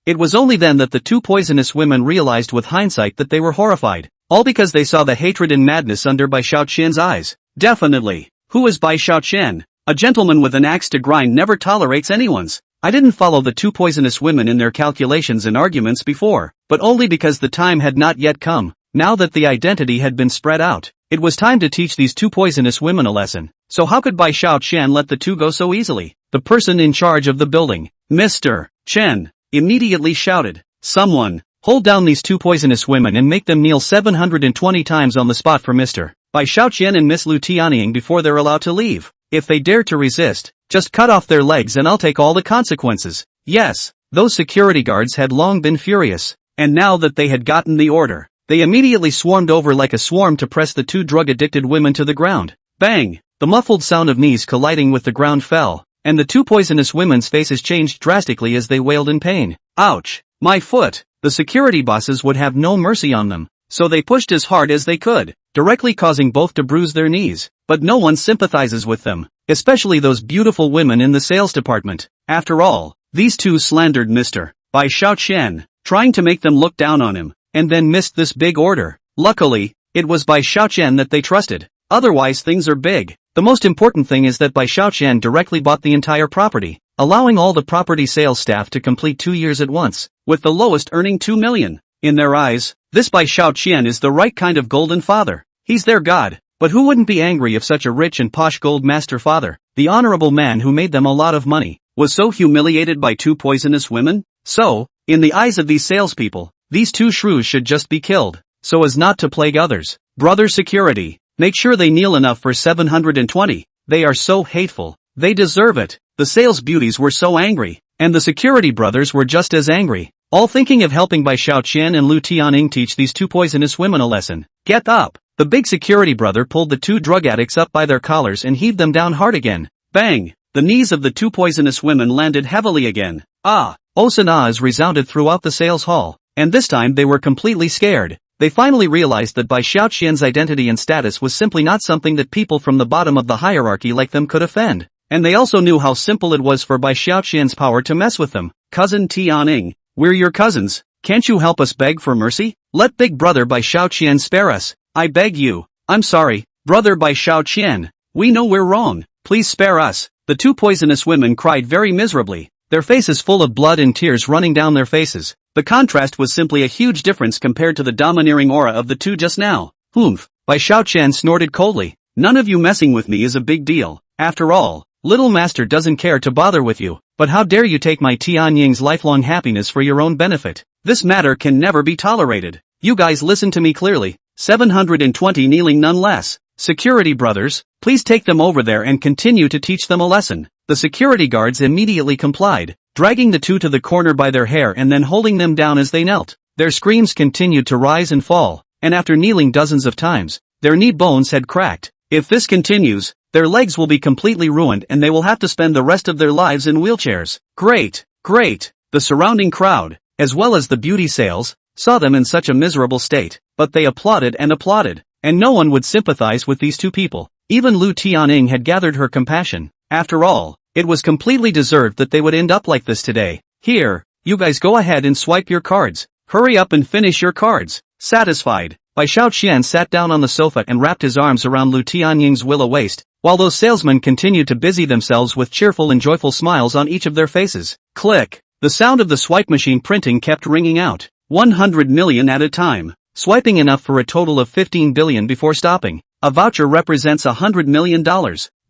It was only then that the two poisonous women realized with hindsight that they were horrified. All because they saw the hatred and madness under Bai Xiaoqian's eyes. Definitely. Who is Bai Xiaoqian? A gentleman with an axe to grind never tolerates anyone's. I didn't follow the two poisonous women in their calculations and arguments before, but only because the time had not yet come. Now that the identity had been spread out, it was time to teach these two poisonous women a lesson. So how could Bai Xiaoqian let the two go so easily? The person in charge of the building, Mr. Chen, immediately shouted, "Someone, hold down these two poisonous women and make them kneel 720 times on the spot for Mr. Bai Xiaoqian and Miss Lu Tianying before they're allowed to leave. If they dare to resist, just cut off their legs and I'll take all the consequences." Yes, those security guards had long been furious, and now that they had gotten the order, they immediately swarmed over like a swarm to press the two drug-addicted women to the ground. Bang! The muffled sound of knees colliding with the ground fell, and the two poisonous women's faces changed drastically as they wailed in pain. Ouch! My foot! The security bosses would have no mercy on them, so they pushed as hard as they could, directly causing both to bruise their knees. But no one sympathizes with them, especially those beautiful women in the sales department. After all, these two slandered Mr. Bai Xiaoqian, trying to make them look down on him, and then missed this big order. Luckily, it was Bai Xiaoqian that they trusted. Otherwise things are big. The most important thing is that Bai Xiaoqian directly bought the entire property, allowing all the property sales staff to complete 2 years at once, with the lowest earning 2 million. In their eyes, this Bai Xiaoqian is the right kind of golden father. He's their god. But who wouldn't be angry if such a rich and posh gold master father, the honorable man who made them a lot of money, was so humiliated by two poisonous women? So, in the eyes of these salespeople, these two shrews should just be killed, so as not to plague others. Brother security, make sure they kneel enough for 720. They are so hateful. They deserve it. The sales beauties were so angry, and the security brothers were just as angry, all thinking of helping Bai Xiaoqian and Lu Tianying teach these two poisonous women a lesson. Get up! The big security brother pulled the two drug addicts up by their collars and heaved them down hard again. Bang! The knees of the two poisonous women landed heavily again. Ah! Ohs and ahs resounded throughout the sales hall, and this time they were completely scared. They finally realized that Bai Xiaoqian's identity and status was simply not something that people from the bottom of the hierarchy like them could offend. And they also knew how simple it was for Bai Xiaoqian's power to mess with them. Cousin Tianying, we're your cousins. Can't you help us beg for mercy? Let big brother Bai Xiaoqian spare us. I beg you. I'm sorry, brother Bai Xiaoqian. We know we're wrong. Please spare us. The two poisonous women cried very miserably, their faces full of blood and tears running down their faces. The contrast was simply a huge difference compared to the domineering aura of the two just now. Humph. Bai Xiaoqian snorted coldly. None of you messing with me is a big deal. After all, little master doesn't care to bother with you. But how dare you take my Tianying's lifelong happiness for your own benefit? This matter can never be tolerated. You guys listen to me clearly. 720 kneeling none less. Security brothers, please take them over there and continue to teach them a lesson. The security guards immediately complied, dragging the two to the corner by their hair and then holding them down as they knelt. Their screams continued to rise and fall, and after kneeling dozens of times, their knee bones had cracked, If this continues, their legs will be completely ruined and they will have to spend the rest of their lives in wheelchairs. Great, great. The surrounding crowd, as well as the beauty sales, saw them in such a miserable state, but they applauded, and no one would sympathize with these two people. Even Lu Tianying had gathered her compassion. After all, it was completely deserved that they would end up like this today. Here, you guys go ahead and swipe your cards. Hurry up and finish your cards. Satisfied, Bai Xiaoqian sat down on the sofa and wrapped his arms around Lu Tianying's willow waist, while those salesmen continued to busy themselves with cheerful and joyful smiles on each of their faces. Click! The sound of the swipe machine printing kept ringing out. 100 million at a time. Swiping enough for a total of 15 billion before stopping. A voucher represents $100 million.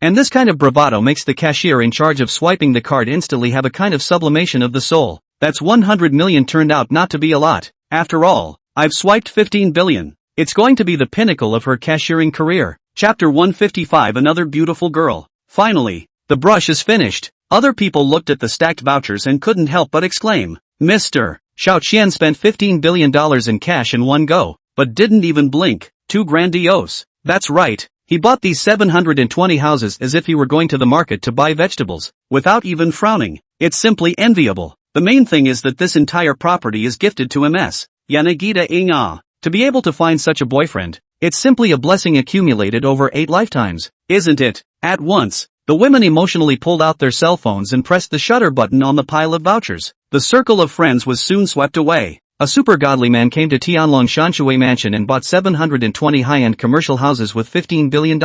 And this kind of bravado makes the cashier in charge of swiping the card instantly have a kind of sublimation of the soul. That's 100 million turned out not to be a lot. After all, I've swiped 15 billion. It's going to be the pinnacle of her cashiering career. Chapter 155. Another beautiful girl. Finally, the brush is finished. Other people looked at the stacked vouchers and couldn't help but exclaim, Mr. Xiaoqian spent $15 billion in cash in one go, but didn't even blink. Too grandiose. That's right, he bought these 720 houses as if he were going to the market to buy vegetables, without even frowning. It's simply enviable. The main thing is that this entire property is gifted to Ms. Yanagita Inga. To be able to find such a boyfriend, it's simply a blessing accumulated over 8 lifetimes, isn't it? At once, the women emotionally pulled out their cell phones and pressed the shutter button on the pile of vouchers. The circle of friends was soon swept away. A super godly man came to Tianlong Shanshui Mansion and bought 720 high-end commercial houses with $15 billion.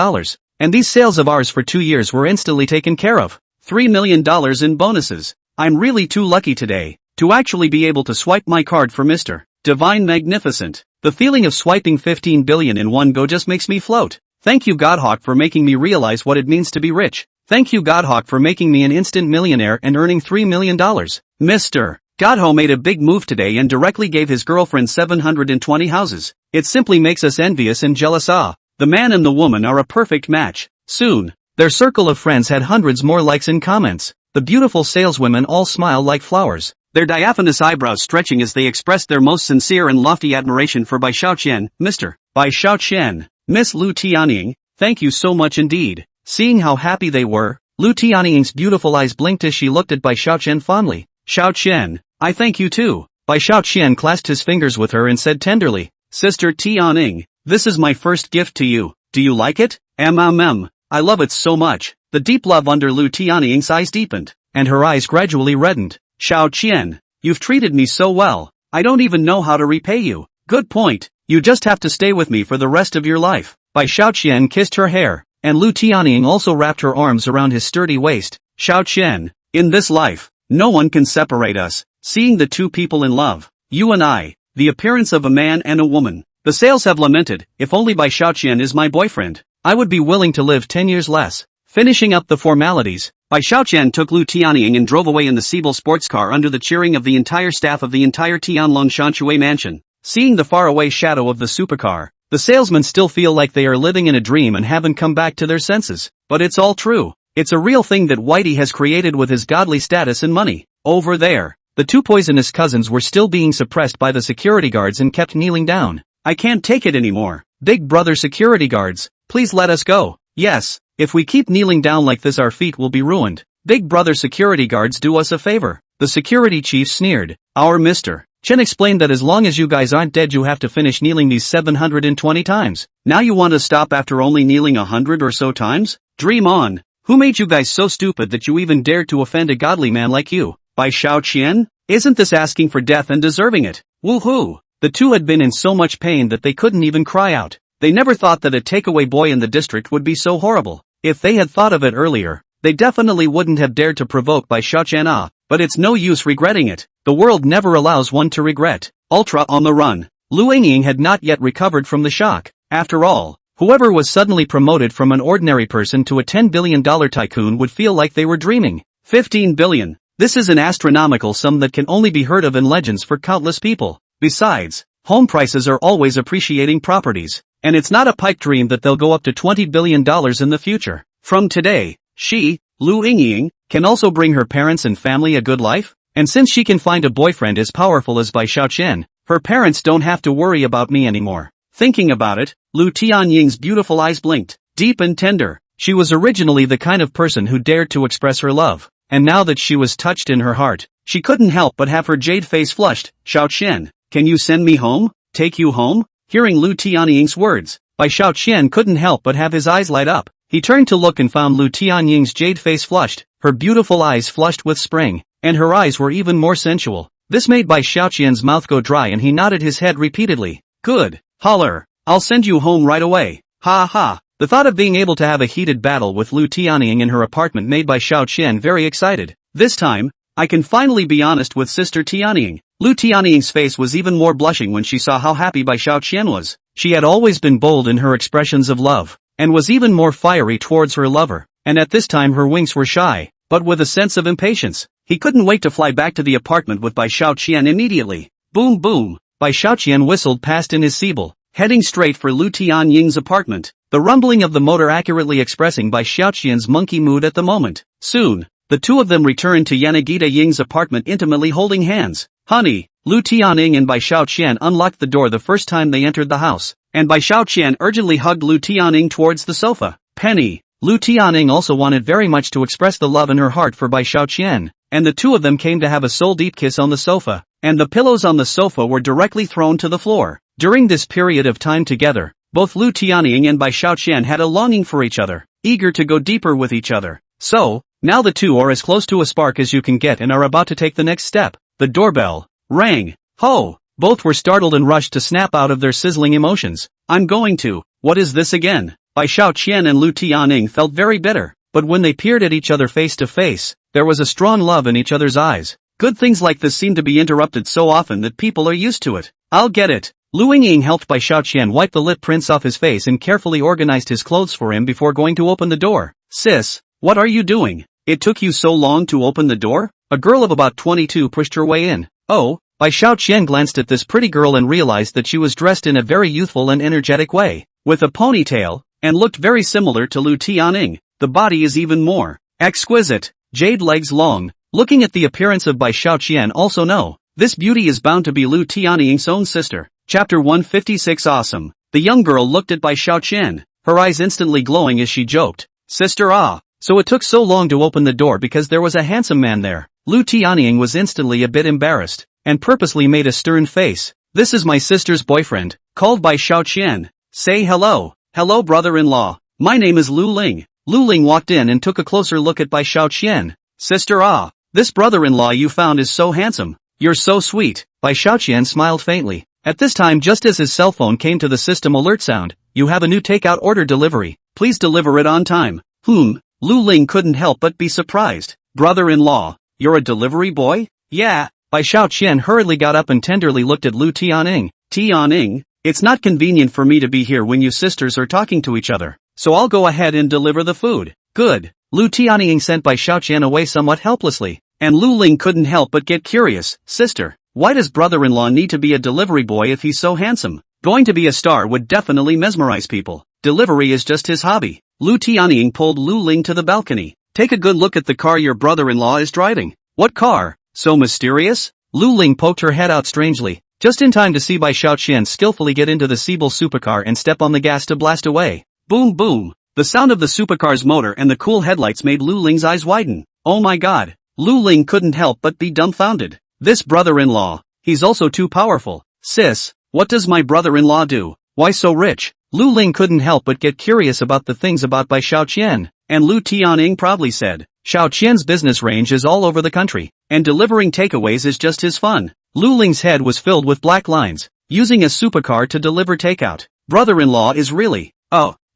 And these sales of ours for 2 years were instantly taken care of. $3 million in bonuses. I'm really too lucky today to actually be able to swipe my card for Mr. Divine Magnificent. The feeling of swiping 15 billion in one go just makes me float. Thank you Godhawk for making me realize what it means to be rich. Thank you Godhawk for making me an instant millionaire and earning $3 million. Mr. Godho made a big move today and directly gave his girlfriend 720 houses. It simply makes us envious and jealous. The man and the woman are a perfect match. Soon, their circle of friends had hundreds more likes and comments. The beautiful saleswomen all smile like flowers, their diaphanous eyebrows stretching as they expressed their most sincere and lofty admiration for Bai Xiaoqian. Mr. Bai Xiaoqian, Miss Lu Tianying, thank you so much indeed. Seeing how happy they were, Lu Tianying's beautiful eyes blinked as she looked at Bai Xiaoqian fondly. Xiaoqian, I thank you too. Bai Xiaoqian clasped his fingers with her and said tenderly, Sister Tianying, this is my first gift to you. Do you like it? I love it so much. The deep love under Lu Tianying's eyes deepened, and her eyes gradually reddened. Xiaoqian, you've treated me so well. I don't even know how to repay you. Good point. You just have to stay with me for the rest of your life. Bai Xiaoqian kissed her hair, and Lu Tianying also wrapped her arms around his sturdy waist. Xiaoqian, in this life, no one can separate us. Seeing the two people in love, you and I, the appearance of a man and a woman. The sales have lamented, if only Bai Xiaoqian is my boyfriend, I would be willing to live 10 years less. Finishing up the formalities, Bai Xiaoqian took Lu Tianying and drove away in the Siebel sports car under the cheering of the entire staff of the entire Tianlong Shanshui Mansion. Seeing the faraway shadow of the supercar, the salesmen still feel like they are living in a dream and haven't come back to their senses. But it's all true. It's a real thing that Whitey has created with his godly status and money. Over there, the two poisonous cousins were still being suppressed by the security guards and kept kneeling down. I can't take it anymore. Big brother security guards, please let us go. Yes, if we keep kneeling down like this our feet will be ruined. Big brother security guards, do us a favor. The security chief sneered. Our Mr. Chen explained that as long as you guys aren't dead you have to finish kneeling these 720 times. Now you want to stop after only kneeling 100 or so times? Dream on. Who made you guys so stupid that you even dared to offend a godly man like you? Bai Xiaoqian? Isn't this asking for death and deserving it? Woohoo! The two had been in so much pain that they couldn't even cry out. They never thought that a takeaway boy in the district would be so horrible. If they had thought of it earlier, they definitely wouldn't have dared to provoke Bai Xiaoqian. But it's no use regretting it. The world never allows one to regret. Ultra on the run. Lu Yingying had not yet recovered from the shock. After all, whoever was suddenly promoted from an ordinary person to a $10 billion tycoon would feel like they were dreaming. 15 billion. This is an astronomical sum that can only be heard of in legends for countless people. Besides, home prices are always appreciating properties, and it's not a pipe dream that they'll go up to $20 billion in the future. From today, she, Lu Yingying, can also bring her parents and family a good life, and since she can find a boyfriend as powerful as Bai Xiaoqian, her parents don't have to worry about me anymore. Thinking about it, Lu Tianying's beautiful eyes blinked. deep and tender. She was originally the kind of person who dared to express her love, and now that she was touched in her heart, she couldn't help but have her jade face flushed. Xiao Qian, can you send me home? Take you home? Hearing Lu Tianying's words, Bai Xiaoqian couldn't help but have his eyes light up. He turned to look and found Lu Tianying's jade face flushed, her beautiful eyes flushed with spring, and her eyes were even more sensual. This made Bai Xiaoqian's mouth go dry and he nodded his head repeatedly. Good, holler, I'll send you home right away. Ha ha. The thought of being able to have a heated battle with Lu Tianying in her apartment made Bai Xiaoqian very excited. This time, I can finally be honest with Sister Tianying. Lu Tianying's face was even more blushing when she saw how happy Bai Xiaoqian was. She had always been bold in her expressions of love, and was even more fiery towards her lover, and at this time her winks were shy, but with a sense of impatience. He couldn't wait to fly back to the apartment with Bai Xiaoqian immediately. Boom boom, Bai Xiaoqian whistled past in his Siebel, heading straight for Lu Tianying's apartment, the rumbling of the motor accurately expressing Bai Xiaoqian's monkey mood at the moment. Soon, the two of them returned to Yanagita Ying's apartment intimately holding hands. Honey, Lu Tianying and Bai Xiaoqian unlocked the door the first time they entered the house, and Bai Xiaoqian urgently hugged Lu Tianying towards the sofa. Penny, Lu Tianying also wanted very much to express the love in her heart for Bai Xiaoqian, and the two of them came to have a soul-deep kiss on the sofa, and the pillows on the sofa were directly thrown to the floor. During this period of time together, both Lu Tianying and Bai Xiaoqian had a longing for each other, eager to go deeper with each other. So, now the two are as close to a spark as you can get and are about to take the next step. The doorbell rang. Ho! Both were startled and rushed to snap out of their sizzling emotions. I'm going to. What is this again? Bai Xiaoqian and Lu Tianying felt very bitter, but when they peered at each other face to face, there was a strong love in each other's eyes. Good things like this seem to be interrupted so often that people are used to it. I'll get it. Lu Yingying helped Bai Xiaoqian wipe the lip prints off his face and carefully organized his clothes for him before going to open the door. Sis, what are you doing? It took you so long to open the door? A girl of about 22 pushed her way in. Oh, Bai Xiaoqian glanced at this pretty girl and realized that she was dressed in a very youthful and energetic way, with a ponytail, and looked very similar to Lu Tianying. The body is even more exquisite, jade legs long. Looking at the appearance of Bai Xiaoqian also know, this beauty is bound to be Lu Tianying's own sister. Chapter 156 Awesome. The young girl looked at Bai Xiaoqian, her eyes instantly glowing as she joked. Sister ah. So it took so long to open the door because there was a handsome man there. Lu Tianying was instantly a bit embarrassed, and purposely made a stern face. This is my sister's boyfriend, called Bai Xiaoqian. Say hello. Hello brother-in-law. My name is Lu Ling. Lu Ling walked in and took a closer look at Bai Xiaoqian. Sister ah. This brother-in-law you found is so handsome. You're so sweet. Bai Xiaoqian smiled faintly. At this time just as his cell phone came to the system alert sound, you have a new takeout order delivery. Please deliver it on time. Lu Ling couldn't help but be surprised. Brother-in-law, you're a delivery boy? Yeah. Bai Xiaoqian hurriedly got up and tenderly looked at Lu Tianying. Tianying, it's not convenient for me to be here when you sisters are talking to each other, so I'll go ahead and deliver the food. Good. Lu Tianying sent Bai Xiaoqian away somewhat helplessly, and Lu Ling couldn't help but get curious. Sister, why does brother-in-law need to be a delivery boy if he's so handsome? Going to be a star would definitely mesmerize people. Delivery is just his hobby. Lu Tianying pulled Lu Ling to the balcony. Take a good look at the car your brother-in-law is driving. What car? So mysterious? Lu Ling poked her head out strangely, just in time to see Bai Xiaoqian skillfully get into the Siebel supercar and step on the gas to blast away. Boom boom. The sound of the supercar's motor and the cool headlights made Lu Ling's eyes widen. Oh my god. Lu Ling couldn't help but be dumbfounded. This brother-in-law, he's also too powerful. Sis, what does my brother-in-law do? Why so rich? Lu Ling couldn't help but get curious about the things about Bai Xiaoqian, and Lu Tianying proudly said, Xiaoqian's business range is all over the country, and delivering takeaways is just his fun. Lu Ling's head was filled with black lines, using a supercar to deliver takeout. Brother-in-law is really,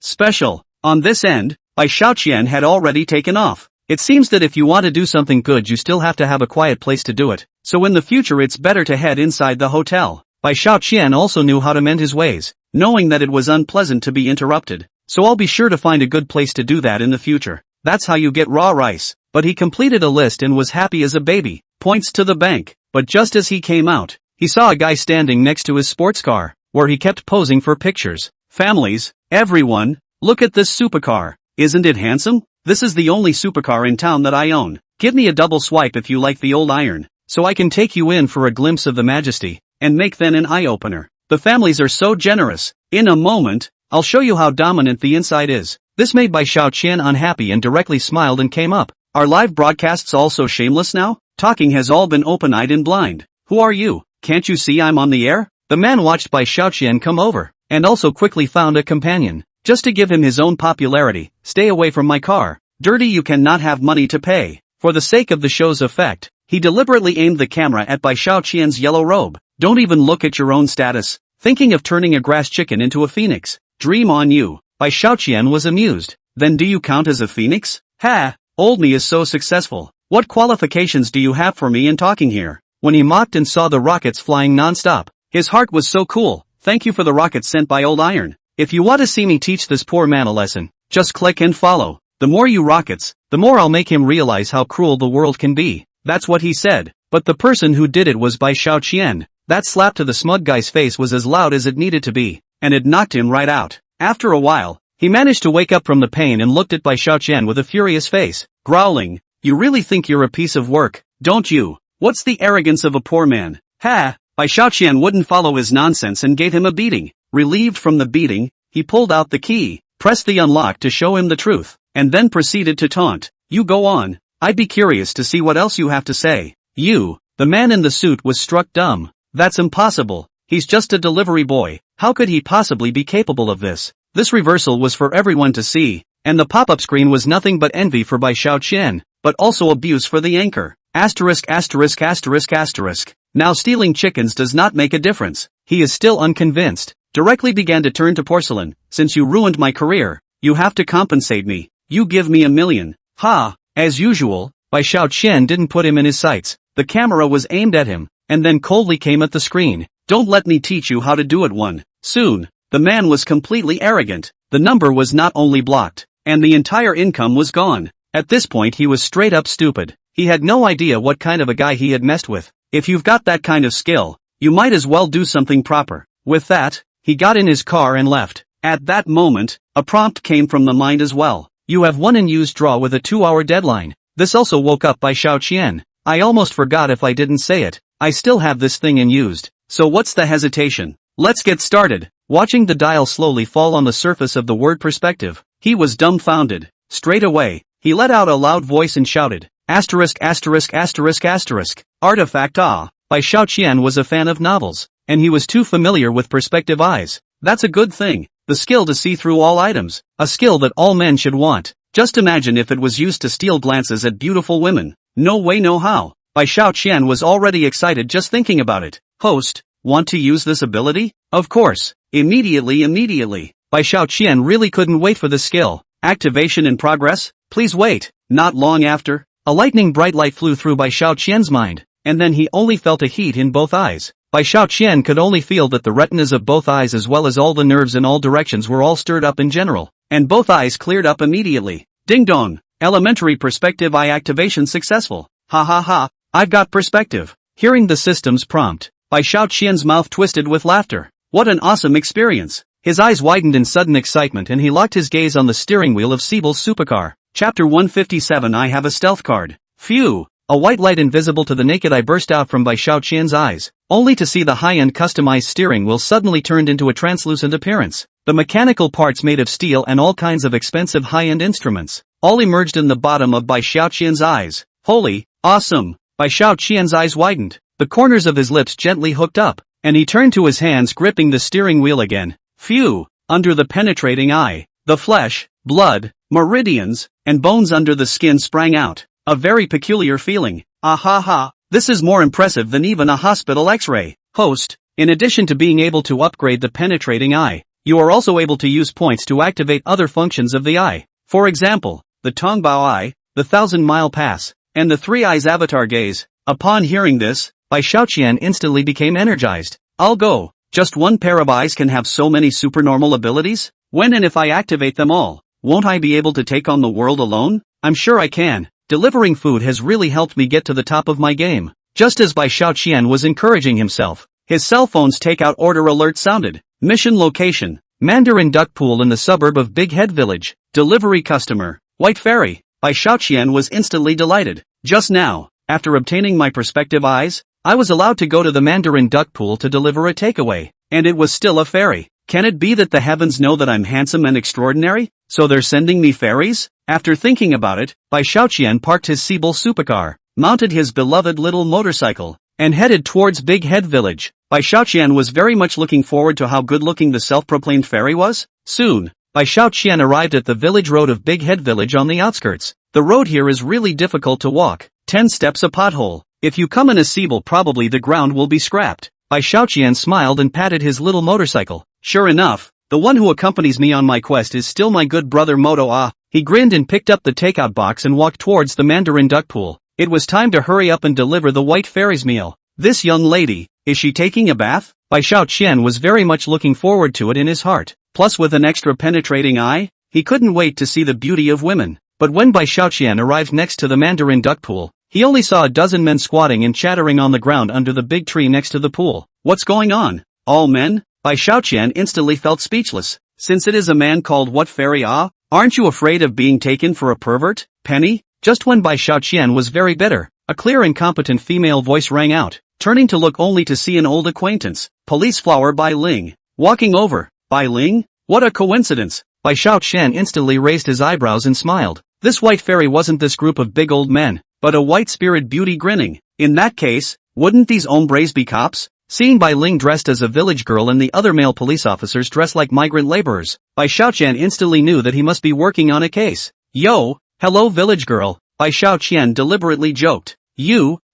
special. On this end, Bai Xiaoqian had already taken off. It seems that if you want to do something good you still have to have a quiet place to do it, so in the future it's better to head inside the hotel. Bai Xiaoqian also knew how to mend his ways, knowing that it was unpleasant to be interrupted, so I'll be sure to find a good place to do that in the future. That's how you get raw rice. But he completed a list and was happy as a baby. Points to the bank. But just as he came out, he saw a guy standing next to his sports car, where he kept posing for pictures. Families, everyone, look at this supercar. Isn't it handsome? This is the only supercar in town that I own. Give me a double swipe if you like the old iron, so I can take you in for a glimpse of the majesty, and make then an eye-opener. The families are so generous. In a moment, I'll show you how dominant the inside is. This made Bai Xiaoqian unhappy and directly smiled and came up. Are live broadcasts also shameless now? Talking has all been open-eyed and blind. Who are you? Can't you see I'm on the air? The man watched Bai Xiaoqian come over, and also quickly found a companion. Just to give him his own popularity, stay away from my car. Dirty, you cannot have money to pay. For the sake of the show's effect, he deliberately aimed the camera at Bai Xiaoqian's yellow robe. Don't even look at your own status. Thinking of turning a grass chicken into a phoenix? Dream on you. Bai Xiaoqian was amused. Then do you count as a phoenix? Ha! Old me is so successful. What qualifications do you have for me in talking here? When he mocked and saw the rockets flying non-stop, his heart was so cool. Thank you for the rockets sent by Old Iron. If you want to see me teach this poor man a lesson, just click and follow. The more you rockets, the more I'll make him realize how cruel the world can be. That's what he said. But the person who did it was Bai Xiaoqian. That slap to the smug guy's face was as loud as it needed to be, and it knocked him right out. After a while, he managed to wake up from the pain and looked at Bai Xiaoqian with a furious face, growling, "You really think you're a piece of work, don't you? What's the arrogance of a poor man?" Ha! Bai Xiaoqian wouldn't follow his nonsense and gave him a beating. Relieved from the beating, he pulled out the key, pressed the unlock to show him the truth, and then proceeded to taunt. "You go on. I'd be curious to see what else you have to say." "You." The man in the suit was struck dumb. "That's impossible. He's just a delivery boy. How could he possibly be capable of this?" This reversal was for everyone to see, and the pop-up screen was nothing but envy for Bai Xiaoqian, but also abuse for the anchor. Asterisk asterisk asterisk asterisk. Now stealing chickens does not make a difference. He is still unconvinced. Directly began to turn to porcelain. "Since you ruined my career, you have to compensate me. You give me $1 million. Ha!" As usual, Bai Xiaoqian didn't put him in his sights. The camera was aimed at him, and then coldly came at the screen. "Don't let me teach you how to do it one." Soon, the man was completely arrogant. The number was not only blocked, and the entire income was gone. At this point he was straight up stupid. He had no idea what kind of a guy he had messed with. If you've got that kind of skill, you might as well do something proper. With that, he got in his car and left. At that moment, a prompt came from the mind as well. "You have one unused draw with a 2-hour deadline." This also woke up Bai Xiaoqian. "I almost forgot if I didn't say it. I still have this thing unused. So what's the hesitation? Let's get started." Watching the dial slowly fall on the surface of the word perspective, he was dumbfounded. Straight away, he let out a loud voice and shouted, "Asterisk asterisk asterisk asterisk. Artifact ah." Bai Xiaoqian was a fan of novels, and he was too familiar with perspective eyes. That's a good thing. The skill to see through all items. A skill that all men should want. Just imagine if it was used to steal glances at beautiful women. No way no how. Bai Xiaoqian was already excited just thinking about it. "Host, want to use this ability?" "Of course. Immediately. Bai Xiaoqian really couldn't wait for the skill. "Activation in progress? Please wait." Not long after, a lightning bright light flew through Bai Xiaoqian's mind, and then he only felt a heat in both eyes. Bai Xiaoqian could only feel that the retinas of both eyes as well as all the nerves in all directions were all stirred up in general, and both eyes cleared up immediately. Ding dong! Elementary perspective eye activation successful. Ha ha ha, I've got perspective. Hearing the system's prompt, Bai Xiaoqian's mouth twisted with laughter. What an awesome experience! His eyes widened in sudden excitement and he locked his gaze on the steering wheel of Siebel's supercar. Chapter 157. I have a stealth card. Phew! A white light invisible to the naked eye burst out from Bai Xiaoqian's eyes, only to see the high-end customized steering wheel suddenly turned into a translucent appearance. The mechanical parts made of steel and all kinds of expensive high-end instruments, all emerged in the bottom of Bai Xiaoqian's eyes. Holy, awesome! Bai Xiaoqian's eyes widened, the corners of his lips gently hooked up, and he turned to his hands gripping the steering wheel again. Phew! Under the penetrating eye, the flesh, blood, meridians, and bones under the skin sprang out. A very peculiar feeling. Ah ha ha, this is more impressive than even a hospital x-ray. Host, in addition to being able to upgrade the penetrating eye, you are also able to use points to activate other functions of the eye. For example, the Tongbao eye, the 1,000-mile pass, and the three eyes avatar gaze. Upon hearing this, Bai Xiaoqian instantly became energized. I'll go. Just one pair of eyes can have so many supernormal abilities? When and if I activate them all, won't I be able to take on the world alone? I'm sure I can. Delivering food has really helped me get to the top of my game. Just as Bai Xiaoqian was encouraging himself, his cell phone's takeout order alert sounded. Mission location: Mandarin Duck Pool in the suburb of Big Head Village. Delivery customer: White Fairy. Bai Xiaoqian was instantly delighted. Just now, after obtaining my perspective eyes, I was allowed to go to the Mandarin Duck Pool to deliver a takeaway, and it was still a fairy. Can it be that the heavens know that I'm handsome and extraordinary? So they're sending me ferries? After thinking about it, Bai Xiaoqian parked his Siebel supercar, mounted his beloved little motorcycle, and headed towards Big Head Village. Bai Xiaoqian was very much looking forward to how good-looking the self-proclaimed fairy was. Soon, Bai Xiaoqian arrived at the village road of Big Head Village on the outskirts. The road here is really difficult to walk. 10 steps a pothole. If you come in a Siebel, probably the ground will be scrapped. Bai Xiaoqian smiled and patted his little motorcycle. Sure enough, the one who accompanies me on my quest is still my good brother Moto Ah. He grinned and picked up the takeout box and walked towards the Mandarin duck pool. It was time to hurry up and deliver the white fairy's meal. This young lady, is she taking a bath? Bai Xiaoqian was very much looking forward to it in his heart. Plus with an extra penetrating eye, he couldn't wait to see the beauty of women. But when Bai Xiaoqian arrived next to the Mandarin duck pool, he only saw a dozen men squatting and chattering on the ground under the big tree next to the pool. What's going on? All men? Bai Xiaoqian instantly felt speechless. Since it is a man called What Fairy Ah? Aren't you afraid of being taken for a pervert, Penny? Just when Bai Xiaoqian was very bitter, a clear and competent female voice rang out, turning to look only to see an old acquaintance, Police Flower Bai Ling. Walking over. Bai Ling? What a coincidence! Bai Xiaoqian instantly raised his eyebrows and smiled. This white fairy wasn't this group of big old men, but a white-spirited beauty grinning. In that case, wouldn't these hombres be cops? Seeing Bai Ling dressed as a village girl and the other male police officers dressed like migrant laborers, Bai Xiaoqian instantly knew that he must be working on a case. Yo, hello village girl, Bai Xiaoqian deliberately joked.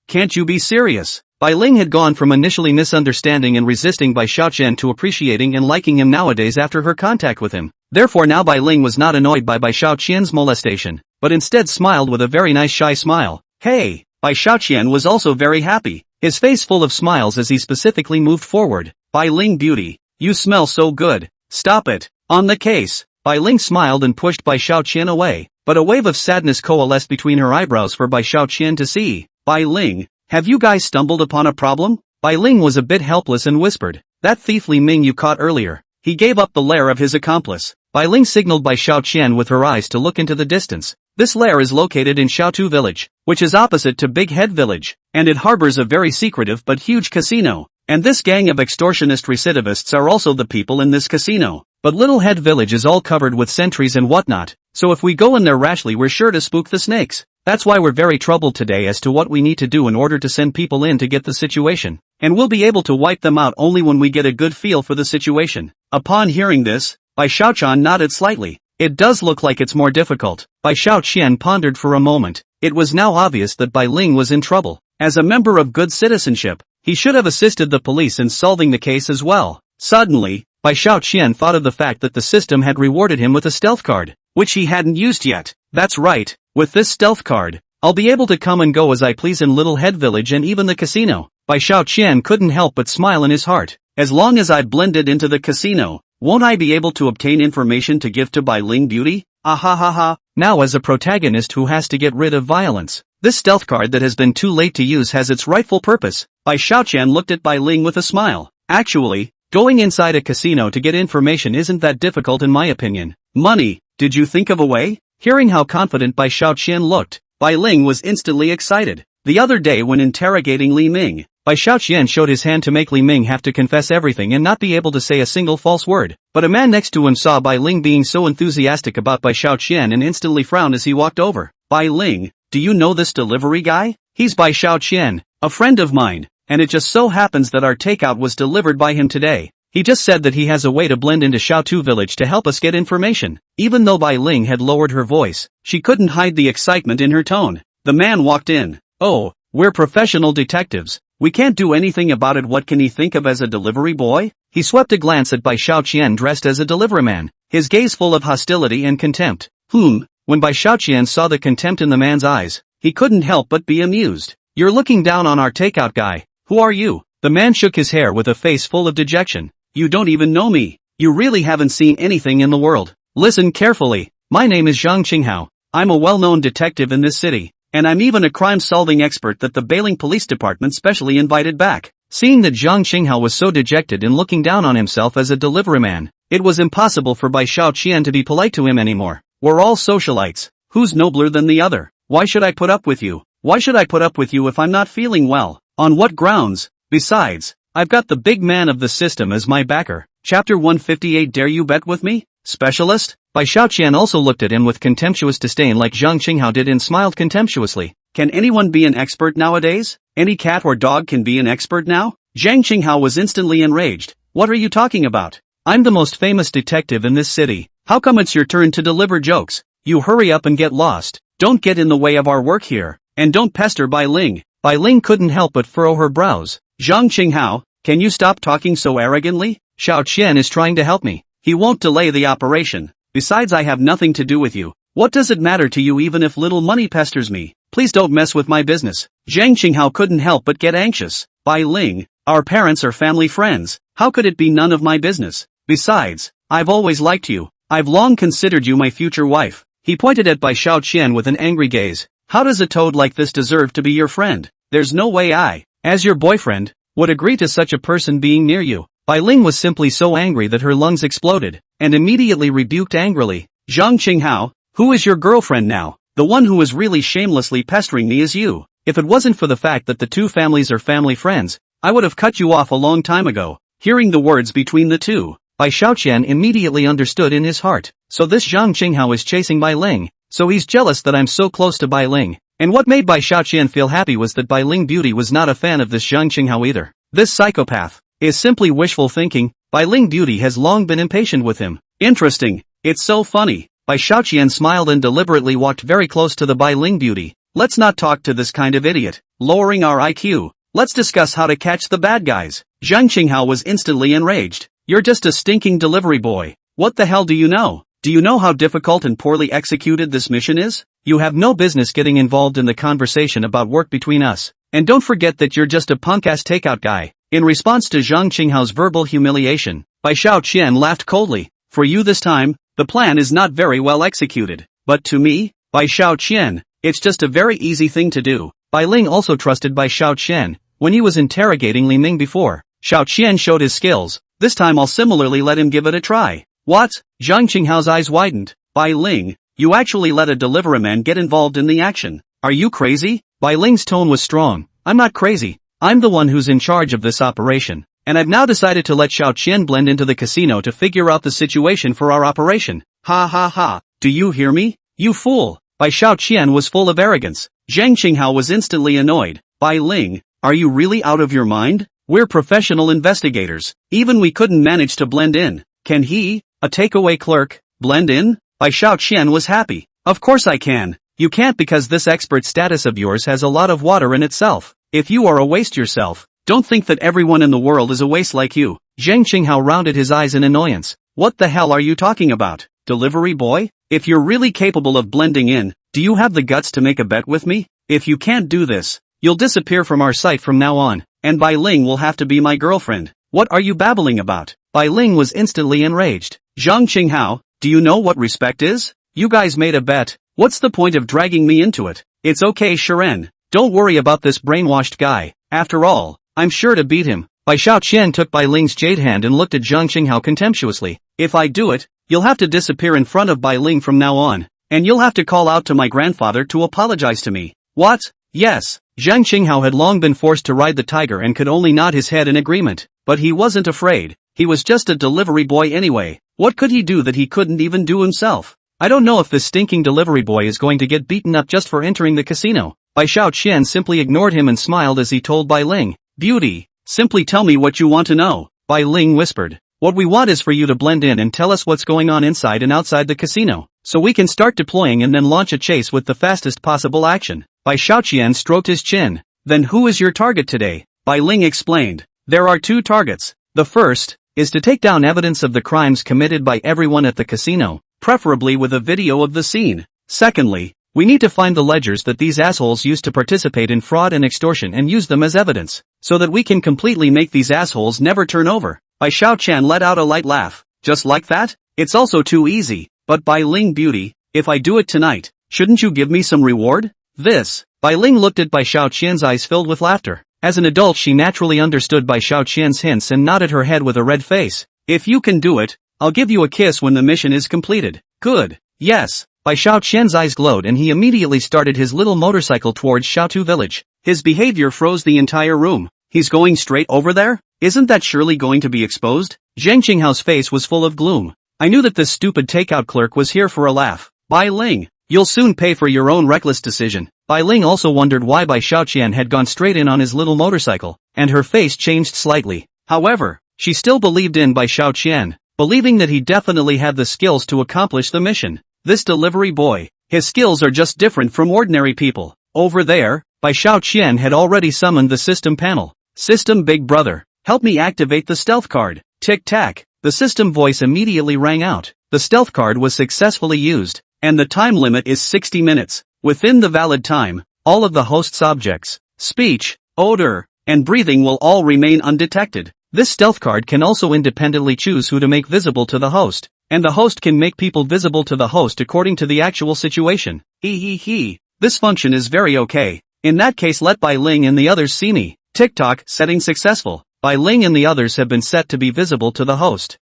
Can't you be serious? Bai Ling had gone from initially misunderstanding and resisting Bai Xiaoqian to appreciating and liking him nowadays after her contact with him. Therefore now Bai Ling was not annoyed by Bai Xiaoqian's molestation, but instead smiled with a very nice shy smile. Hey! Bai Xiaoqian was also very happy, his face full of smiles as he specifically moved forward. Bai Ling beauty, you smell so good. Stop it. On the case. Bai Ling smiled and pushed Bai Xiaoqian away, but a wave of sadness coalesced between her eyebrows for Bai Xiaoqian to see. Bai Ling, have you guys stumbled upon a problem? Bai Ling was a bit helpless and whispered, that thief Li Ming you caught earlier. He gave up the lair of his accomplice. Bai Ling signaled Bai Xiaoqian with her eyes to look into the distance. This lair is located in Xiaotu village, which is opposite to Big Head village, and it harbors a very secretive but huge casino. And this gang of extortionist recidivists are also the people in this casino. But Little Head village is all covered with sentries and whatnot, so if we go in there rashly we're sure to spook the snakes. That's why we're very troubled today as to what we need to do in order to send people in to get the situation. And we'll be able to wipe them out only when we get a good feel for the situation. Upon hearing this, Bai Xiaoqian nodded slightly. It does look like it's more difficult. Bai Xiaoqian pondered for a moment. It was now obvious that Bai Ling was in trouble. As a member of good citizenship, he should have assisted the police in solving the case as well. Suddenly, Bai Xiaoqian thought of the fact that the system had rewarded him with a stealth card, which he hadn't used yet. That's right, with this stealth card, I'll be able to come and go as I please in Little Head Village and even the casino. Bai Xiaoqian couldn't help but smile in his heart. As long as I blended into the casino, won't I be able to obtain information to give to Bai Ling beauty? Ahahaha. Now as a protagonist who has to get rid of violence, this stealth card that has been too late to use has its rightful purpose. Bai Xiaoqian looked at Bai Ling with a smile. Actually, going inside a casino to get information isn't that difficult in my opinion. Money, did you think of a way? Hearing how confident Bai Xiaoqian looked, Bai Ling was instantly excited. The other day when interrogating Li Ming, Bai Xiaoqian showed his hand to make Li Ming have to confess everything and not be able to say a single false word. But a man next to him saw Bai Ling being so enthusiastic about Bai Xiaoqian and instantly frowned as he walked over. Bai Ling, do you know this delivery guy? He's Bai Xiaoqian, a friend of mine, and it just so happens that our takeout was delivered by him today. He just said that he has a way to blend into Xiaotu village to help us get information. Even though Bai Ling had lowered her voice, she couldn't hide the excitement in her tone. The man walked in. Oh, we're professional detectives. We can't do anything about it. What can he think of as a delivery boy? He swept a glance at Bai Xiaoqian dressed as a deliveryman, his gaze full of hostility and contempt. When Bai Xiaoqian saw the contempt in the man's eyes, he couldn't help but be amused. You're looking down on our takeout guy. Who are you? The man shook his hair with a face full of dejection. You don't even know me. You really haven't seen anything in the world. Listen carefully. My name is Zhang Qinghao. I'm a well-known detective in this city, and I'm even a crime-solving expert that the Bailing Police Department specially invited back. Seeing that Zhang Qinghao was so dejected and looking down on himself as a deliveryman, it was impossible for Bai Xiaoqian to be polite to him anymore. We're all socialites. Who's nobler than the other? Why should I put up with you? Why should I put up with you if I'm not feeling well? On what grounds? Besides, I've got the big man of the system as my backer. Chapter 158. Dare you bet with me? Specialist? Bai Xiaoqian also looked at him with contemptuous disdain like Zhang Qinghao did and smiled contemptuously. Can anyone be an expert nowadays? Any cat or dog can be an expert now? Zhang Qinghao was instantly enraged. What are you talking about? I'm the most famous detective in this city. How come it's your turn to deliver jokes? You hurry up and get lost. Don't get in the way of our work here. And don't pester Bai Ling. Bai Ling couldn't help but furrow her brows. Zhang Qinghao, can you stop talking so arrogantly? Xiao Qian is trying to help me. He won't delay the operation. Besides, I have nothing to do with you. What does it matter to you even if little money pesters me? Please don't mess with my business. Zhang Qinghao couldn't help but get anxious. Bai Ling, our parents are family friends. How could it be none of my business? Besides, I've always liked you. I've long considered you my future wife. He pointed at Bai Xiaoqian with an angry gaze. How does a toad like this deserve to be your friend? There's no way I, as your boyfriend, would agree to such a person being near you. Bai Ling was simply so angry that her lungs exploded, and immediately rebuked angrily. Zhang Qinghao, who is your girlfriend now? The one who is really shamelessly pestering me is you. If it wasn't for the fact that the two families are family friends, I would have cut you off a long time ago. Hearing the words between the two, Bai Xiaoqian immediately understood in his heart. So this Zhang Qinghao is chasing Bai Ling, so he's jealous that I'm so close to Bai Ling. And what made Bai Xiaoqian feel happy was that Bai Ling Beauty was not a fan of this Zhang Qinghao either. This psychopath is simply wishful thinking. Bai Ling Beauty has long been impatient with him. Interesting, it's so funny. Bai Xiaoqian smiled and deliberately walked very close to the Bai Ling Beauty. Let's not talk to this kind of idiot. Lowering our IQ, let's discuss how to catch the bad guys. Zhang Qinghao was instantly enraged. You're just a stinking delivery boy. What the hell do you know? Do you know how difficult and poorly executed this mission is? You have no business getting involved in the conversation about work between us. And don't forget that you're just a punk-ass takeout guy. In response to Zhang Qinghao's verbal humiliation, Bai Xiaoqian laughed coldly. For you this time, the plan is not very well executed. But to me, Bai Xiaoqian, it's just a very easy thing to do. Bai Ling also trusted Bai Xiaoqian. When he was interrogating Li Ming before, Xiaoqian showed his skills. This time I'll similarly let him give it a try. What? Zhang Qinghao's eyes widened. Bai Ling, you actually let a delivery man get involved in the action. Are you crazy? Bai Ling's tone was strong. I'm not crazy. I'm the one who's in charge of this operation. And I've now decided to let Xiaoqian blend into the casino to figure out the situation for our operation. Ha ha ha. Do you hear me? You fool. Bai Xiaoqian was full of arrogance. Zhang Qinghao was instantly annoyed. Bai Ling, are you really out of your mind? We're professional investigators. Even we couldn't manage to blend in. Can he, a takeaway clerk, blend in? Bai Xiaoqian was happy. Of course I can. You can't because this expert status of yours has a lot of water in itself. If you are a waste yourself, don't think that everyone in the world is a waste like you. Zhang Qinghao rounded his eyes in annoyance. What the hell are you talking about? Delivery boy? If you're really capable of blending in, do you have the guts to make a bet with me? If you can't do this, you'll disappear from our site from now on, and Bai Ling will have to be my girlfriend. What are you babbling about? Bai Ling was instantly enraged. Zhang Qinghao, do you know what respect is? You guys made a bet. What's the point of dragging me into it? It's okay, Sharon. Don't worry about this brainwashed guy. After all, I'm sure to beat him. Bai Xiaoqian took Bai Ling's jade hand and looked at Zhang Qinghao contemptuously. If I do it, you'll have to disappear in front of Bai Ling from now on. And you'll have to call out to my grandfather to apologize to me. What? Yes. Zhang Qinghao had long been forced to ride the tiger and could only nod his head in agreement. But he wasn't afraid. He was just a delivery boy anyway. What could he do that he couldn't even do himself? I don't know if this stinking delivery boy is going to get beaten up just for entering the casino. Bai Xiaoqian simply ignored him and smiled as he told Bai Ling. Beauty, simply tell me what you want to know. Bai Ling whispered. What we want is for you to blend in and tell us what's going on inside and outside the casino, so we can start deploying and then launch a chase with the fastest possible action. Bai Xiaoqian stroked his chin. Then who is your target today? Bai Ling explained. There are 2 targets. The first is to take down evidence of the crimes committed by everyone at the casino, preferably with a video of the scene. Secondly, we need to find the ledgers that these assholes used to participate in fraud and extortion and use them as evidence, so that we can completely make these assholes never turn over. Bai Xiaoqian let out a light laugh. Just like that? It's also too easy. But Bai Ling Beauty, if I do it tonight, shouldn't you give me some reward? Bai Ling looked at Bai Xiaoqian's eyes filled with laughter. As an adult she naturally understood Bai Xiaoqian's hints and nodded her head with a red face. If you can do it, I'll give you a kiss when the mission is completed. Good. Yes. Bai Xiaoqian's eyes glowed and he immediately started his little motorcycle towards Xiaotu village. His behavior froze the entire room. He's going straight over there? Isn't that surely going to be exposed? Zhang Qinghao's face was full of gloom. I knew that this stupid takeout clerk was here for a laugh. Bai Ling, you'll soon pay for your own reckless decision. Bai Ling also wondered why Bai Xiaoqian had gone straight in on his little motorcycle, and her face changed slightly. However, she still believed in Bai Xiaoqian, believing that he definitely had the skills to accomplish the mission. This delivery boy, his skills are just different from ordinary people. Over there, Bai Xiaoqian had already summoned the system panel. System Big Brother, help me activate the stealth card. Tick-tack, the system voice immediately rang out. The stealth card was successfully used, and the time limit is 60 minutes. Within the valid time, all of the host's objects, speech, odor, and breathing will all remain undetected. This stealth card can also independently choose who to make visible to the host, and the host can make people visible to the host according to the actual situation. This function is very okay. In that case, let Bai Ling and the others see me. TikTok, setting successful. Bai Ling and the others have been set to be visible to the host.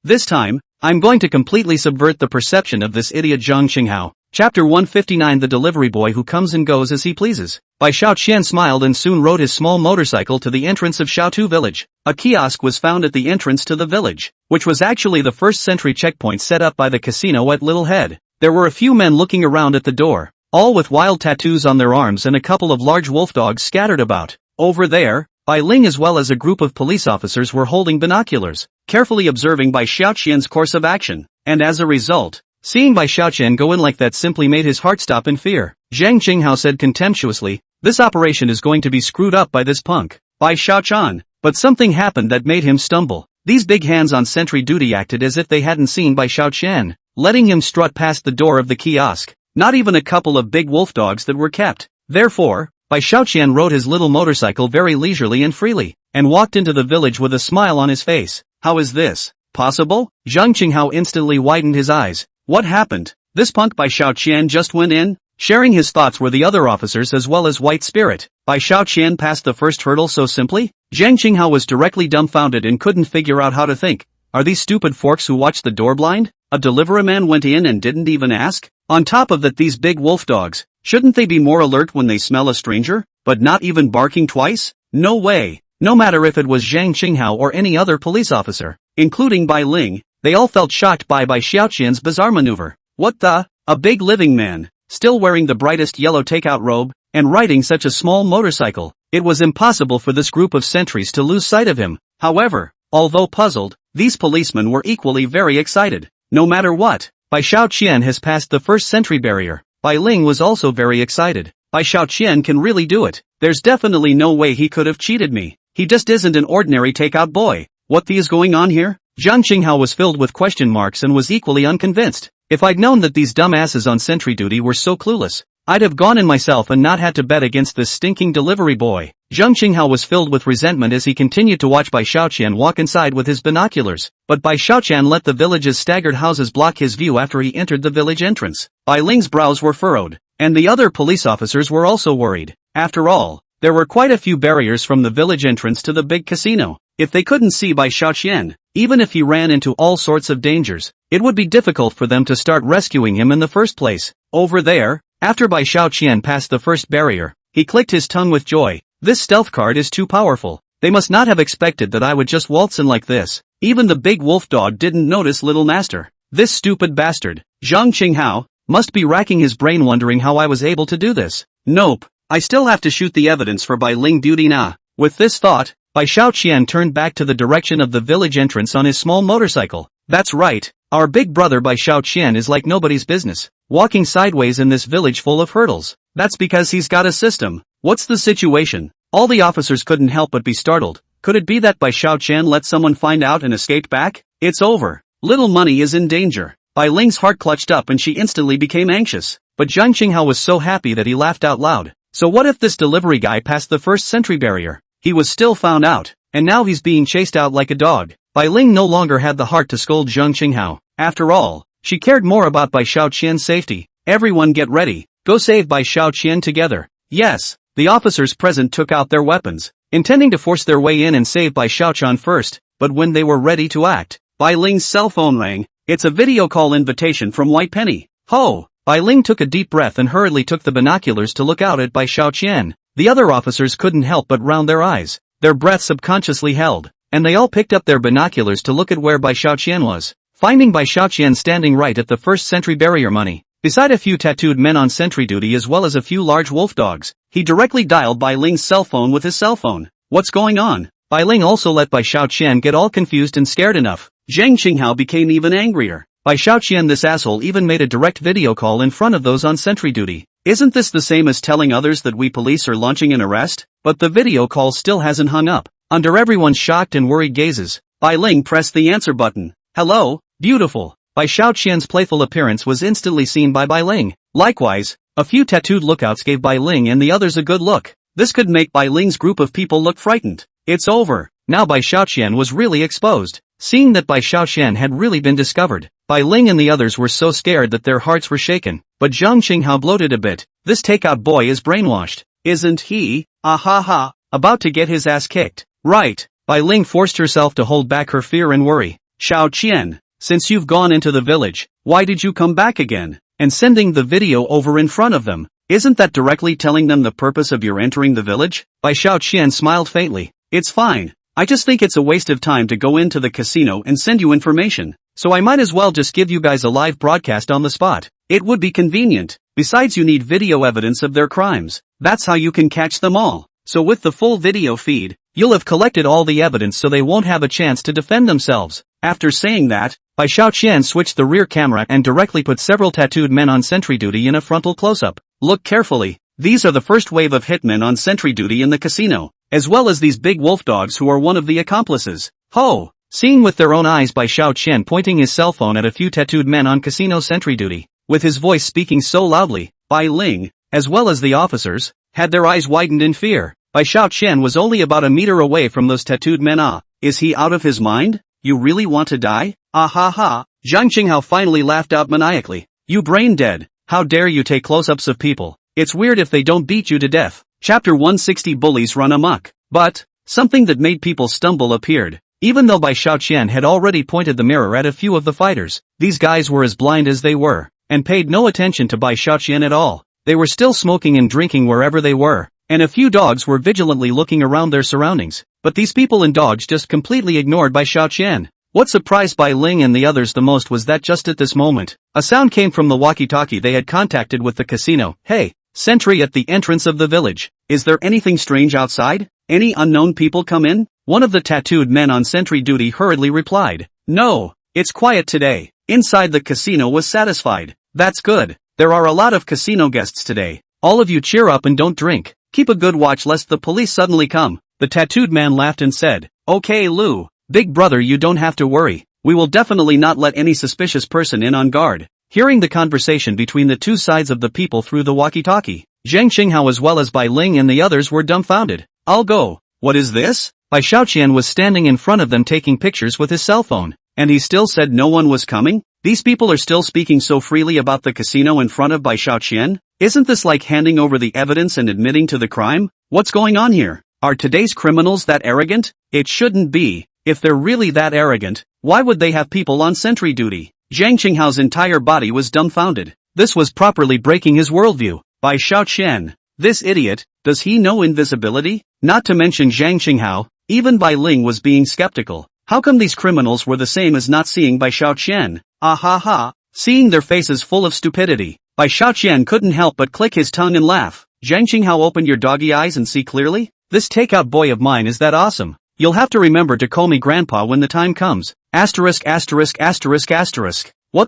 This time, I'm going to completely subvert the perception of this idiot Zhang Qinghao. Chapter 159. The delivery boy who comes and goes as he pleases. Bai Xiaoqian smiled and soon rode his small motorcycle to the entrance of Xiaotu village. A kiosk was found at the entrance to the village, which was actually the first sentry checkpoint set up by the casino at Little Head. There were a few men looking around at the door, all with wild tattoos on their arms and a couple of large wolf dogs scattered about. Over there, Bai Ling as well as a group of police officers were holding binoculars, carefully observing Bai Xiaoqian's course of action, and as a result, seeing Bai Xiaoqian go in like that simply made his heart stop in fear. Zhang Qinghao said contemptuously, this operation is going to be screwed up by this punk, Bai Xiaoqian. But something happened that made him stumble. These big hands on sentry duty acted as if they hadn't seen Bai Xiaoqian, letting him strut past the door of the kiosk. Not even a couple of big wolf dogs that were kept. Therefore, Bai Xiaoqian rode his little motorcycle very leisurely and freely, and walked into the village with a smile on his face. How is this possible? Zhang Qinghao instantly widened his eyes. What happened? This punk Bai Xiaoqian just went in? Sharing his thoughts were the other officers as well as White Spirit. Bai Xiaoqian passed the first hurdle so simply? Zhang Qinghao was directly dumbfounded and couldn't figure out how to think. Are these stupid forks who watched the door blind? A delivery man went in and didn't even ask? On top of that, these big wolf dogs, shouldn't they be more alert when they smell a stranger, but not even barking twice? No way. No matter if it was Zhang Qinghao or any other police officer, including Bai Ling, they all felt shocked by Bai Xiaoqian's bizarre maneuver. What the? A big living man, still wearing the brightest yellow takeout robe, and riding such a small motorcycle. It was impossible for this group of sentries to lose sight of him. However, although puzzled, these policemen were equally very excited. No matter what, Bai Xiaoqian has passed the first sentry barrier. Bai Ling was also very excited. Bai Xiaoqian can really do it. There's definitely no way he could have cheated me. He just isn't an ordinary takeout boy. What the is going on here? Zhang Qinghao was filled with question marks and was equally unconvinced. If I'd known that these dumbasses on sentry duty were so clueless, I'd have gone in myself and not had to bet against this stinking delivery boy. Zhang Qinghao was filled with resentment as he continued to watch Bai Xiaoqian walk inside with his binoculars, but Bai Xiaoqian let the village's staggered houses block his view after he entered the village entrance. Bai Ling's brows were furrowed, and the other police officers were also worried. After all, there were quite a few barriers from the village entrance to the big casino. If they couldn't see Bai Xiaoqian, even if he ran into all sorts of dangers, it would be difficult for them to start rescuing him in the first place. Over there, after Bai Xiaoqian passed the first barrier, he clicked his tongue with joy. This stealth card is too powerful. They must not have expected that I would just waltz in like this. Even the big wolf dog didn't notice little master. This stupid bastard, Zhang Qinghao, must be racking his brain wondering how I was able to do this. Nope, I still have to shoot the evidence for Bai Ling duty now. With this thought, Bai Xiaoqian turned back to the direction of the village entrance on his small motorcycle. That's right, our big brother Bai Xiaoqian is like nobody's business, walking sideways in this village full of hurdles. That's because he's got a system. What's the situation? All the officers couldn't help but be startled. Could it be that Bai Xiaoqian let someone find out and escaped back? It's over. Little money is in danger. Bai Ling's heart clutched up and she instantly became anxious. But Zhang Qinghao was so happy that he laughed out loud. So what if this delivery guy passed the first sentry barrier? He was still found out, and now he's being chased out like a dog. Bai Ling no longer had the heart to scold Zhang Qinghao. After all, she cared more about Bai Xiaoqian's safety. Everyone get ready. Go save Bai Xiaoqian together. Yes, the officers present took out their weapons, intending to force their way in and save Bai Xiaoqian first, but when they were ready to act, Bai Ling's cell phone rang. It's a video call invitation from White Penny. Ho! Bai Ling took a deep breath and hurriedly took the binoculars to look out at Bai Xiaoqian. The other officers couldn't help but round their eyes, their breath subconsciously held, and they all picked up their binoculars to look at where Bai Xiaoqian was. Finding Bai Xiaoqian standing right at the first sentry barrier money, beside a few tattooed men on sentry duty as well as a few large wolf dogs, he directly dialed Bai Ling's cell phone with his cell phone. What's going on? Bai Ling also let Bai Xiaoqian get all confused and scared enough. Zhang Qinghao became even angrier. Bai Xiaoqian, this asshole, even made a direct video call in front of those on sentry duty. Isn't this the same as telling others that we police are launching an arrest? But the video call still hasn't hung up. Under everyone's shocked and worried gazes, Bai Ling pressed the answer button. Hello, beautiful. Bai Xiaoqian's playful appearance was instantly seen by Bai Ling. Likewise, a few tattooed lookouts gave Bai Ling and the others a good look. This could make Bai Ling's group of people look frightened. It's over. Now Bai Xiaoqian was really exposed. Seeing that Bai Xiaoqian had really been discovered, Bai Ling and the others were so scared that their hearts were shaken. But Zhang Qinghao bloated a bit. This takeout boy is brainwashed. Isn't he? Ha. About to get his ass kicked. Right. Bai Ling forced herself to hold back her fear and worry. Xiaoqian, since you've gone into the village, why did you come back again? And sending the video over in front of them, isn't that directly telling them the purpose of your entering the village? Bai Xiaoqian smiled faintly. It's fine. I just think it's a waste of time to go into the casino and send you information, so I might as well just give you guys a live broadcast on the spot. It would be convenient. Besides, you need video evidence of their crimes. That's how you can catch them all. So with the full video feed, you'll have collected all the evidence so they won't have a chance to defend themselves. After saying that, Bai Xiaoqian switched the rear camera and directly put several tattooed men on sentry duty in a frontal close-up. Look carefully. These are the first wave of hitmen on sentry duty in the casino, as well as these big wolf dogs who are one of the accomplices. Ho! Seeing with their own eyes Bai Xiaoqian pointing his cell phone at a few tattooed men on casino sentry duty, with his voice speaking so loudly, Bai Ling, as well as the officers, had their eyes widened in fear. Bai Xiaoqian was only about a meter away from those tattooed men. Is he out of his mind? You really want to die? Ha. Zhang Qinghao finally laughed out maniacally. You brain dead. How dare you take close-ups of people? It's weird if they don't beat you to death. Chapter 160 Bullies Run Amok. But, something that made people stumble appeared. Even though Bai Xiaoqian had already pointed the mirror at a few of the fighters, these guys were as blind as they were, and paid no attention to Bai Xiaoqian at all. They were still smoking and drinking wherever they were, and a few dogs were vigilantly looking around their surroundings. But these people and dogs just completely ignored Bai Xiaoqian. What surprised Bai Ling and the others the most was that just at this moment, a sound came from the walkie-talkie they had contacted with the casino. Hey, sentry at the entrance of the village. Is there anything strange outside? Any unknown people come in? One of the tattooed men on sentry duty hurriedly replied. No, it's quiet today. Inside the casino was satisfied. That's good. There are a lot of casino guests today. All of you cheer up and don't drink. Keep a good watch lest the police suddenly come. The tattooed man laughed and said, Okay Lu, big brother, you don't have to worry. We will definitely not let any suspicious person in on guard. Hearing the conversation between the two sides of the people through the walkie-talkie, Zhang Qinghao as well as Bai Ling and the others were dumbfounded. I'll go. What is this? Bai Xiaoqian was standing in front of them taking pictures with his cell phone, and he still said no one was coming? These people are still speaking so freely about the casino in front of Bai Xiaoqian? Isn't this like handing over the evidence and admitting to the crime? What's going on here? Are today's criminals that arrogant? It shouldn't be. If they're really that arrogant, why would they have people on sentry duty? Zhang Qinghao's entire body was dumbfounded. This was properly breaking his worldview. Bai Xiaoqian, this idiot, does he know invisibility? Not to mention Zhang Qinghao, even Bai Ling was being skeptical. How come these criminals were the same as not seeing Bai Xiaoqian? Ha. Seeing their faces full of stupidity, Bai Xiaoqian couldn't help but click his tongue and laugh. Zhang Qinghao opened your doggy eyes and see clearly? This takeout boy of mine is that awesome. You'll have to remember to call me grandpa when the time comes. What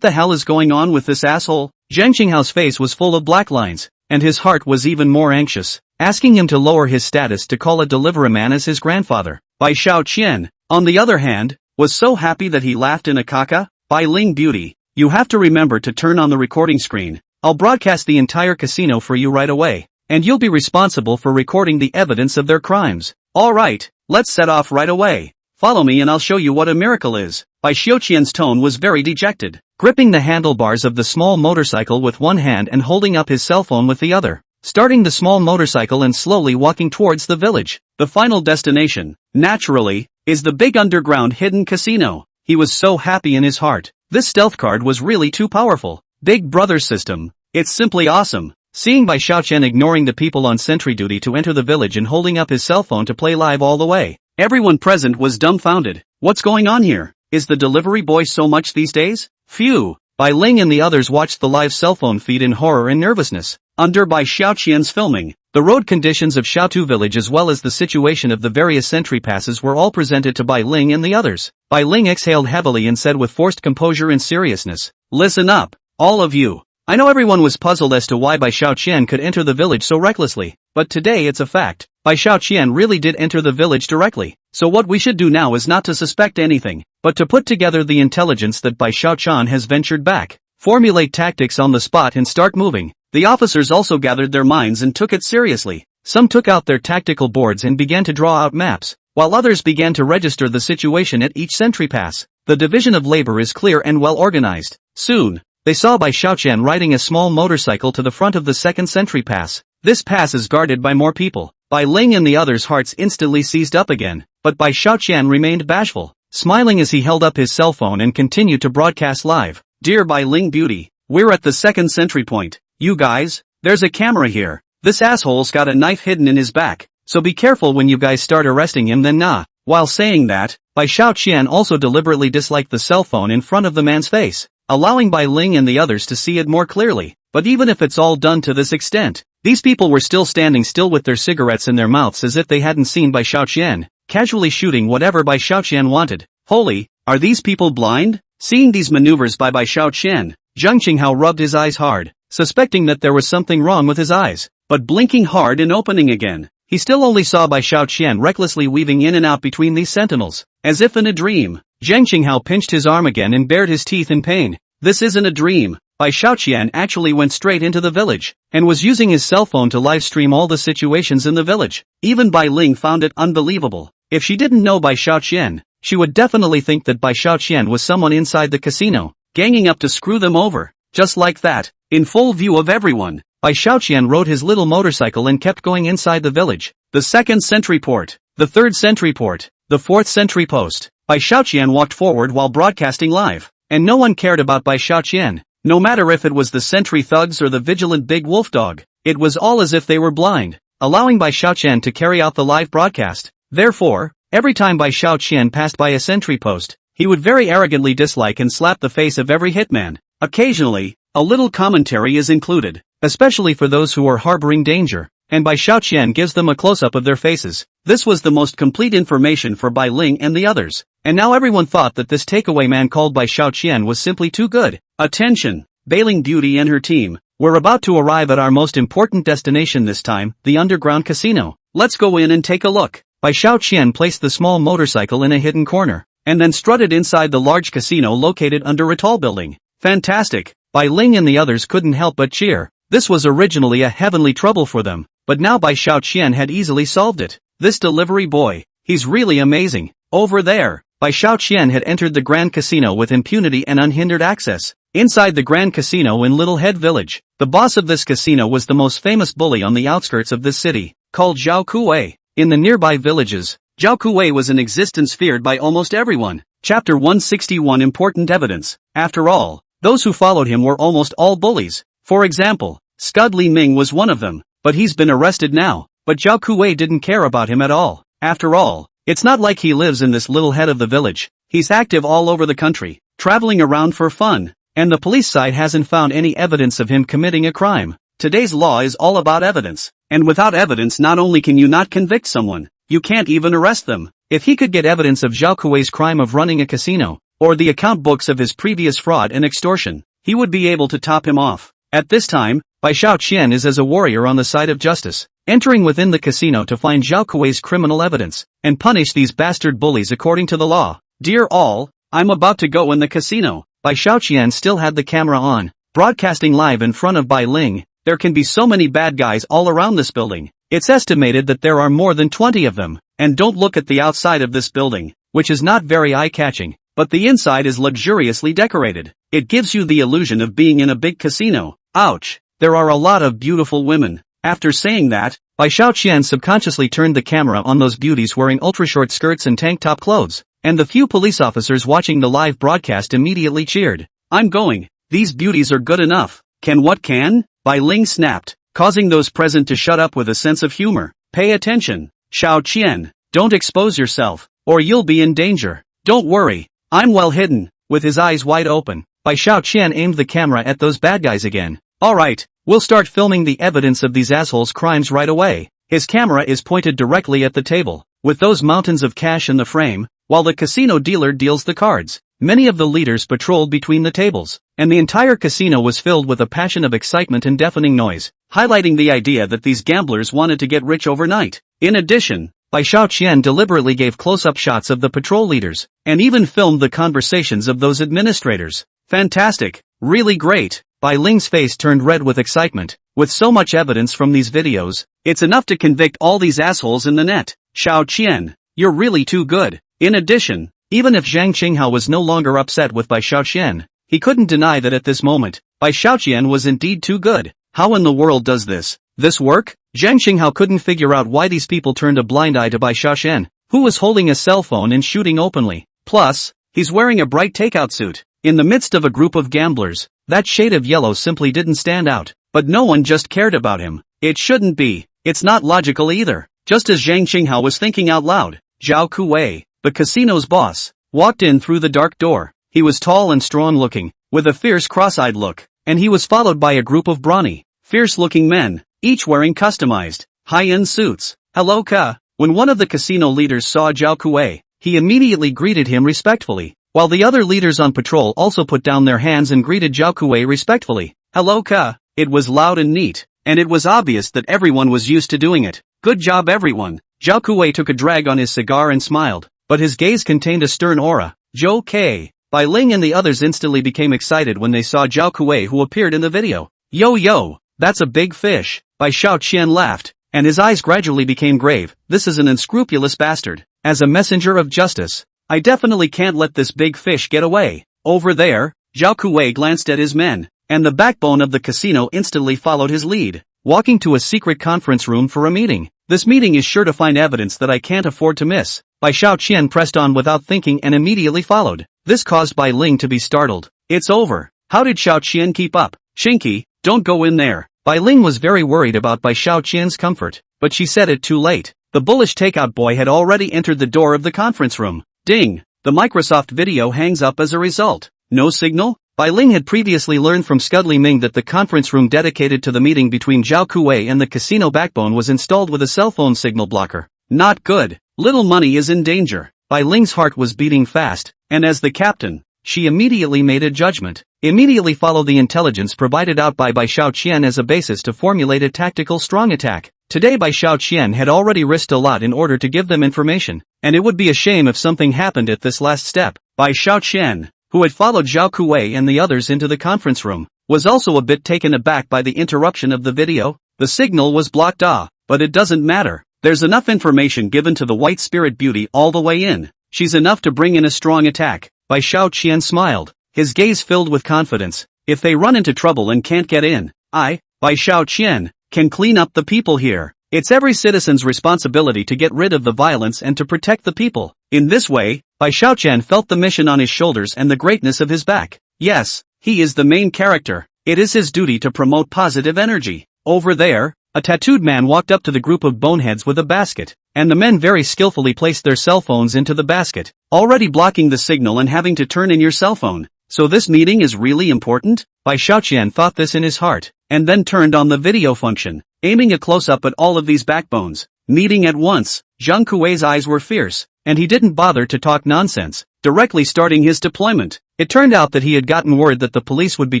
the hell is going on with this asshole? Zhang Qinghao's face was full of black lines, and his heart was even more anxious, asking him to lower his status to call a delivery man as his grandfather. Bai Xiaoqian, on the other hand, was so happy that he laughed in a caca. Bai Ling beauty, you have to remember to turn on the recording screen. I'll broadcast the entire casino for you right away, and you'll be responsible for recording the evidence of their crimes. Alright, let's set off right away. Follow me and I'll show you what a miracle is. Bai Xiaoqian's tone was very dejected, gripping the handlebars of the small motorcycle with one hand and holding up his cell phone with the other, starting the small motorcycle and slowly walking towards the village. The final destination, naturally, is the big underground hidden casino. He was so happy in his heart. This stealth card was really too powerful. Big Brother system. It's simply awesome. Seeing Bai Xiaoqian ignoring the people on sentry duty to enter the village and holding up his cell phone to play live all the way, everyone present was dumbfounded. What's going on here? Is the delivery boy so much these days? Phew. Bai Ling and the others watched the live cell phone feed in horror and nervousness. Under Bai Xiaoqian's filming, the road conditions of Xiaotu village as well as the situation of the various sentry passes were all presented to Bai Ling and the others. Bai Ling exhaled heavily and said with forced composure and seriousness, "Listen up, all of you. I know everyone was puzzled as to why Bai Xiaoqian could enter the village so recklessly, but today it's a fact. Bai Xiaoqian really did enter the village directly, so what we should do now is not to suspect anything, but to put together the intelligence that Bai Xiaoqian has ventured back, formulate tactics on the spot and start moving." The officers also gathered their minds and took it seriously. Some took out their tactical boards and began to draw out maps, while others began to register the situation at each sentry pass. The division of labor is clear and well organized. Soon, they saw Bai Xiaoqian riding a small motorcycle to the front of the second sentry pass. This pass is guarded by more people. Bai Ling and the others' hearts instantly seized up again, but Bai Xiaoqian remained bashful, smiling as he held up his cell phone and continued to broadcast live. "Dear Bai Ling beauty, we're at the second sentry point. You guys, there's a camera here. This asshole's got a knife hidden in his back, so be careful when you guys start arresting him then nah." While saying that, Bai Xiaoqian also deliberately disliked the cell phone in front of the man's face, allowing Bai Ling and the others to see it more clearly. But even if it's all done to this extent, these people were still standing still with their cigarettes in their mouths as if they hadn't seen Bai Xiaoqian, casually shooting whatever Bai Xiaoqian wanted. Holy, are these people blind? Seeing these maneuvers by Bai Xiaoqian, Zheng Qinghao rubbed his eyes hard, suspecting that there was something wrong with his eyes, but blinking hard and opening again. He still only saw Bai Xiaoqian recklessly weaving in and out between these sentinels, as if in a dream. Zheng Qinghao pinched his arm again and bared his teeth in pain. This isn't a dream. Bai Xiaoqian actually went straight into the village, and was using his cell phone to live stream all the situations in the village. Even Bai Ling found it unbelievable. If she didn't know Bai Xiaoqian, she would definitely think that Bai Xiaoqian was someone inside the casino, ganging up to screw them over. Just like that, in full view of everyone, Bai Xiaoqian rode his little motorcycle and kept going inside the village. The second sentry port, the third sentry port, the fourth sentry post. Bai Xiaoqian walked forward while broadcasting live, and no one cared about Bai Xiaoqian. No matter if it was the sentry thugs or the vigilant big wolf dog, it was all as if they were blind, allowing Bai Xiaoqian to carry out the live broadcast. Therefore, every time Bai Xiaoqian passed by a sentry post, he would very arrogantly dislike and slap the face of every hitman. Occasionally, a little commentary is included, especially for those who are harboring danger, and Bai Xiaoqian gives them a close-up of their faces. This was the most complete information for Bai Ling and the others, and now everyone thought that this takeaway man called Bai Xiaoqian was simply too good. Attention, Bai Ling Beauty and her team, we're about to arrive at our most important destination this time, the underground casino. Let's go in and take a look. Bai Xiaoqian placed the small motorcycle in a hidden corner, and then strutted inside the large casino located under a tall building. Fantastic! Bai Ling and the others couldn't help but cheer. This was originally a heavenly trouble for them, but now Bai Xiaoqian had easily solved it. This delivery boy, he's really amazing. Over there, Bai Xiaoqian had entered the Grand Casino with impunity and unhindered access. Inside the Grand Casino in Little Head Village, the boss of this casino was the most famous bully on the outskirts of this city, called Zhao Kuwei. In the nearby villages, Zhao Kuwei was in existence feared by almost everyone. Chapter 161 Important Evidence. After all, those who followed him were almost all bullies. For example, Scud Li Ming was one of them, but he's been arrested now. But Zhao Kuwei didn't care about him at all. After all, it's not like he lives in this little head of the village. He's active all over the country, traveling around for fun, and the police side hasn't found any evidence of him committing a crime. Today's law is all about evidence, and without evidence not only can you not convict someone, you can't even arrest them. If he could get evidence of Zhao Kuwei's crime of running a casino, or the account books of his previous fraud and extortion, he would be able to top him off. At this time, Bai Xiaoqian is as a warrior on the side of justice, entering within the casino to find Zhao Kuwei's criminal evidence, and punish these bastard bullies according to the law. Dear all, I'm about to go in the casino. Bai Xiaoqian still had the camera on, broadcasting live in front of Bai Ling. There can be so many bad guys all around this building. It's estimated that there are more than 20 of them. And don't look at the outside of this building, which is not very eye-catching, but the inside is luxuriously decorated. It gives you the illusion of being in a big casino. Ouch! There are a lot of beautiful women. After saying that, Bai Xiaoqian subconsciously turned the camera on those beauties wearing ultra-short skirts and tank-top clothes, and the few police officers watching the live broadcast immediately cheered. I'm going. These beauties are good enough. Can what can? Bai Ling snapped, causing those present to shut up with a sense of humor. Pay attention. Xiao Qian, don't expose yourself, or you'll be in danger. Don't worry, I'm well hidden. With his eyes wide open, Bai Xiaoqian aimed the camera at those bad guys again. Alright, we'll start filming the evidence of these assholes' crimes right away. His camera is pointed directly at the table, with those mountains of cash in the frame, while the casino dealer deals the cards. Many of the leaders patrolled between the tables, and the entire casino was filled with a passion of excitement and deafening noise, highlighting the idea that these gamblers wanted to get rich overnight. In addition, Bai Xiaoqian deliberately gave close-up shots of the patrol leaders, and even filmed the conversations of those administrators. Fantastic, really great. Bai Ling's face turned red with excitement. With so much evidence from these videos, it's enough to convict all these assholes in the net. Xiaoqian, you're really too good. In addition, even if Zhang Qinghao was no longer upset with Bai Xiaoqian, he couldn't deny that at this moment, Bai Xiaoqian was indeed too good. How in the world does this work? Zhang Qinghao couldn't figure out why these people turned a blind eye to Bai Xiaoqian, who was holding a cell phone and shooting openly. Plus, he's wearing a bright takeout suit. In the midst of a group of gamblers, that shade of yellow simply didn't stand out, but no one just cared about him. It shouldn't be. It's not logical either. Just as Zhang Qinghao was thinking out loud, Zhao Kuwei, the casino's boss, walked in through the dark door. He was tall and strong-looking, with a fierce cross-eyed look, and he was followed by a group of brawny, fierce-looking men, each wearing customized, high-end suits. Hello Ka. When one of the casino leaders saw Zhao Kuwei, he immediately greeted him respectfully, while the other leaders on patrol also put down their hands and greeted Zhao Kuwei respectfully. Hello Ka. It was loud and neat, and it was obvious that everyone was used to doing it. Good job everyone. Zhao Kuwei took a drag on his cigar and smiled, but his gaze contained a stern aura. Zhou K. Bai Ling and the others instantly became excited when they saw Zhao Kuwei, who appeared in the video. Yo, that's a big fish. Bai Xiaoqian laughed, and his eyes gradually became grave. This is an unscrupulous bastard. As a messenger of justice, I definitely can't let this big fish get away. Over there, Zhao Kuwei glanced at his men, and the backbone of the casino instantly followed his lead, walking to a secret conference room for a meeting. This meeting is sure to find evidence that I can't afford to miss. Bai Xiaoqian pressed on without thinking and immediately followed. This caused Bai Ling to be startled. It's over. How did Xiaoqian keep up? Shinky, don't go in there. Bai Ling was very worried about Bai Xiaoqian's comfort, but she said it too late. The bullish takeout boy had already entered the door of the conference room. Ding! The Microsoft video hangs up as a result. No signal? Bai Ling had previously learned from Scudly Ming that the conference room dedicated to the meeting between Zhao Kuwei and the casino backbone was installed with a cell phone signal blocker. Not good. Little money is in danger. Bai Ling's heart was beating fast, and as the captain, she immediately made a judgment. Immediately follow the intelligence provided out by Bai Xiaoqian as a basis to formulate a tactical strong attack. Today Bai Xiaoqian had already risked a lot in order to give them information, and it would be a shame if something happened at this last step. Bai Xiaoqian, who had followed Zhao Kuwei and the others into the conference room, was also a bit taken aback by the interruption of the video. The signal was blocked but it doesn't matter. There's enough information given to the white spirit beauty all the way in. She's enough to bring in a strong attack. Bai Xiaoqian smiled, his gaze filled with confidence. If they run into trouble and can't get in, I, Bai Xiaoqian, can clean up the people here. It's every citizen's responsibility to get rid of the violence and to protect the people. In this way, Bai Xiaoqian felt the mission on his shoulders and the greatness of his back. Yes, he is the main character. It is his duty to promote positive energy. Over there, a tattooed man walked up to the group of boneheads with a basket, and the men very skillfully placed their cell phones into the basket, already blocking the signal and having to turn in your cell phone. So this meeting is really important? Bai Xiaoqian thought this in his heart, and then turned on the video function, aiming a close-up at all of these backbones. Meeting at once, Zhang Kuwei's eyes were fierce, and he didn't bother to talk nonsense, directly starting his deployment. It turned out that he had gotten word that the police would be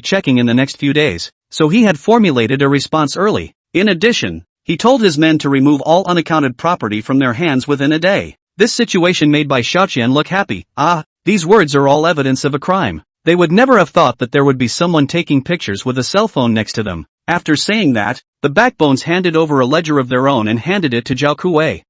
checking in the next few days, so he had formulated a response early. In addition, he told his men to remove all unaccounted property from their hands within a day. This situation made Bai Xiaoqian look happy. These words are all evidence of a crime. They would never have thought that there would be someone taking pictures with a cell phone next to them. After saying that, the backbones handed over a ledger of their own and handed it to Zhao Kuwei.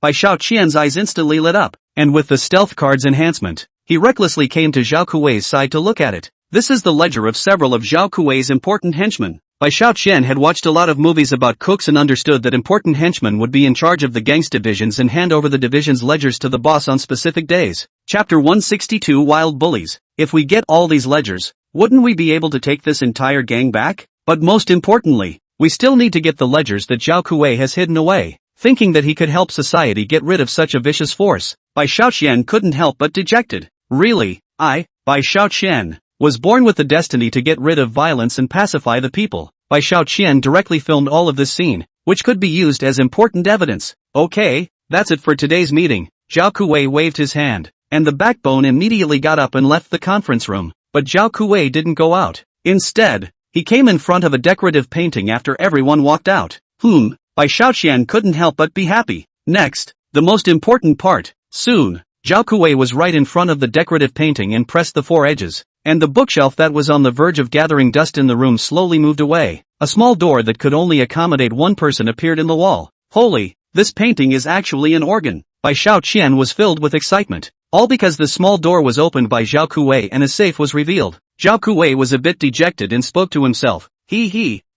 Bai Xiaoqian's eyes instantly lit up, and with the stealth card's enhancement, he recklessly came to Zhao Kuwei's side to look at it. This is the ledger of several of Zhao Kuwei's important henchmen. Bai Xiaoqian had watched a lot of movies about cooks and understood that important henchmen would be in charge of the gang's divisions and hand over the division's ledgers to the boss on specific days. Chapter 162 Wild Bullies. If we get all these ledgers, wouldn't we be able to take this entire gang back? But most importantly, we still need to get the ledgers that Zhao Kuwei has hidden away. Thinking that he could help society get rid of such a vicious force, Bai Xiaoqian couldn't help but dejected. Really, Bai Xiaoqian, was born with the destiny to get rid of violence and pacify the people. Bai Xiaoqian directly filmed all of this scene, which could be used as important evidence. Okay, that's it for today's meeting. Zhao Kuwei waved his hand, and the backbone immediately got up and left the conference room. But Zhao Kuwei didn't go out. Instead, he came in front of a decorative painting after everyone walked out. Bai Xiaoqian couldn't help but be happy. Next, the most important part. Soon, Zhao Kuwei was right in front of the decorative painting and pressed the four edges, and the bookshelf that was on the verge of gathering dust in the room slowly moved away. A small door that could only accommodate one person appeared in the wall. Holy, this painting is actually an organ. Bai Xiaoqian was filled with excitement. All because the small door was opened by Zhao Kuwei and a safe was revealed. Zhao Kuwei was a bit dejected and spoke to himself.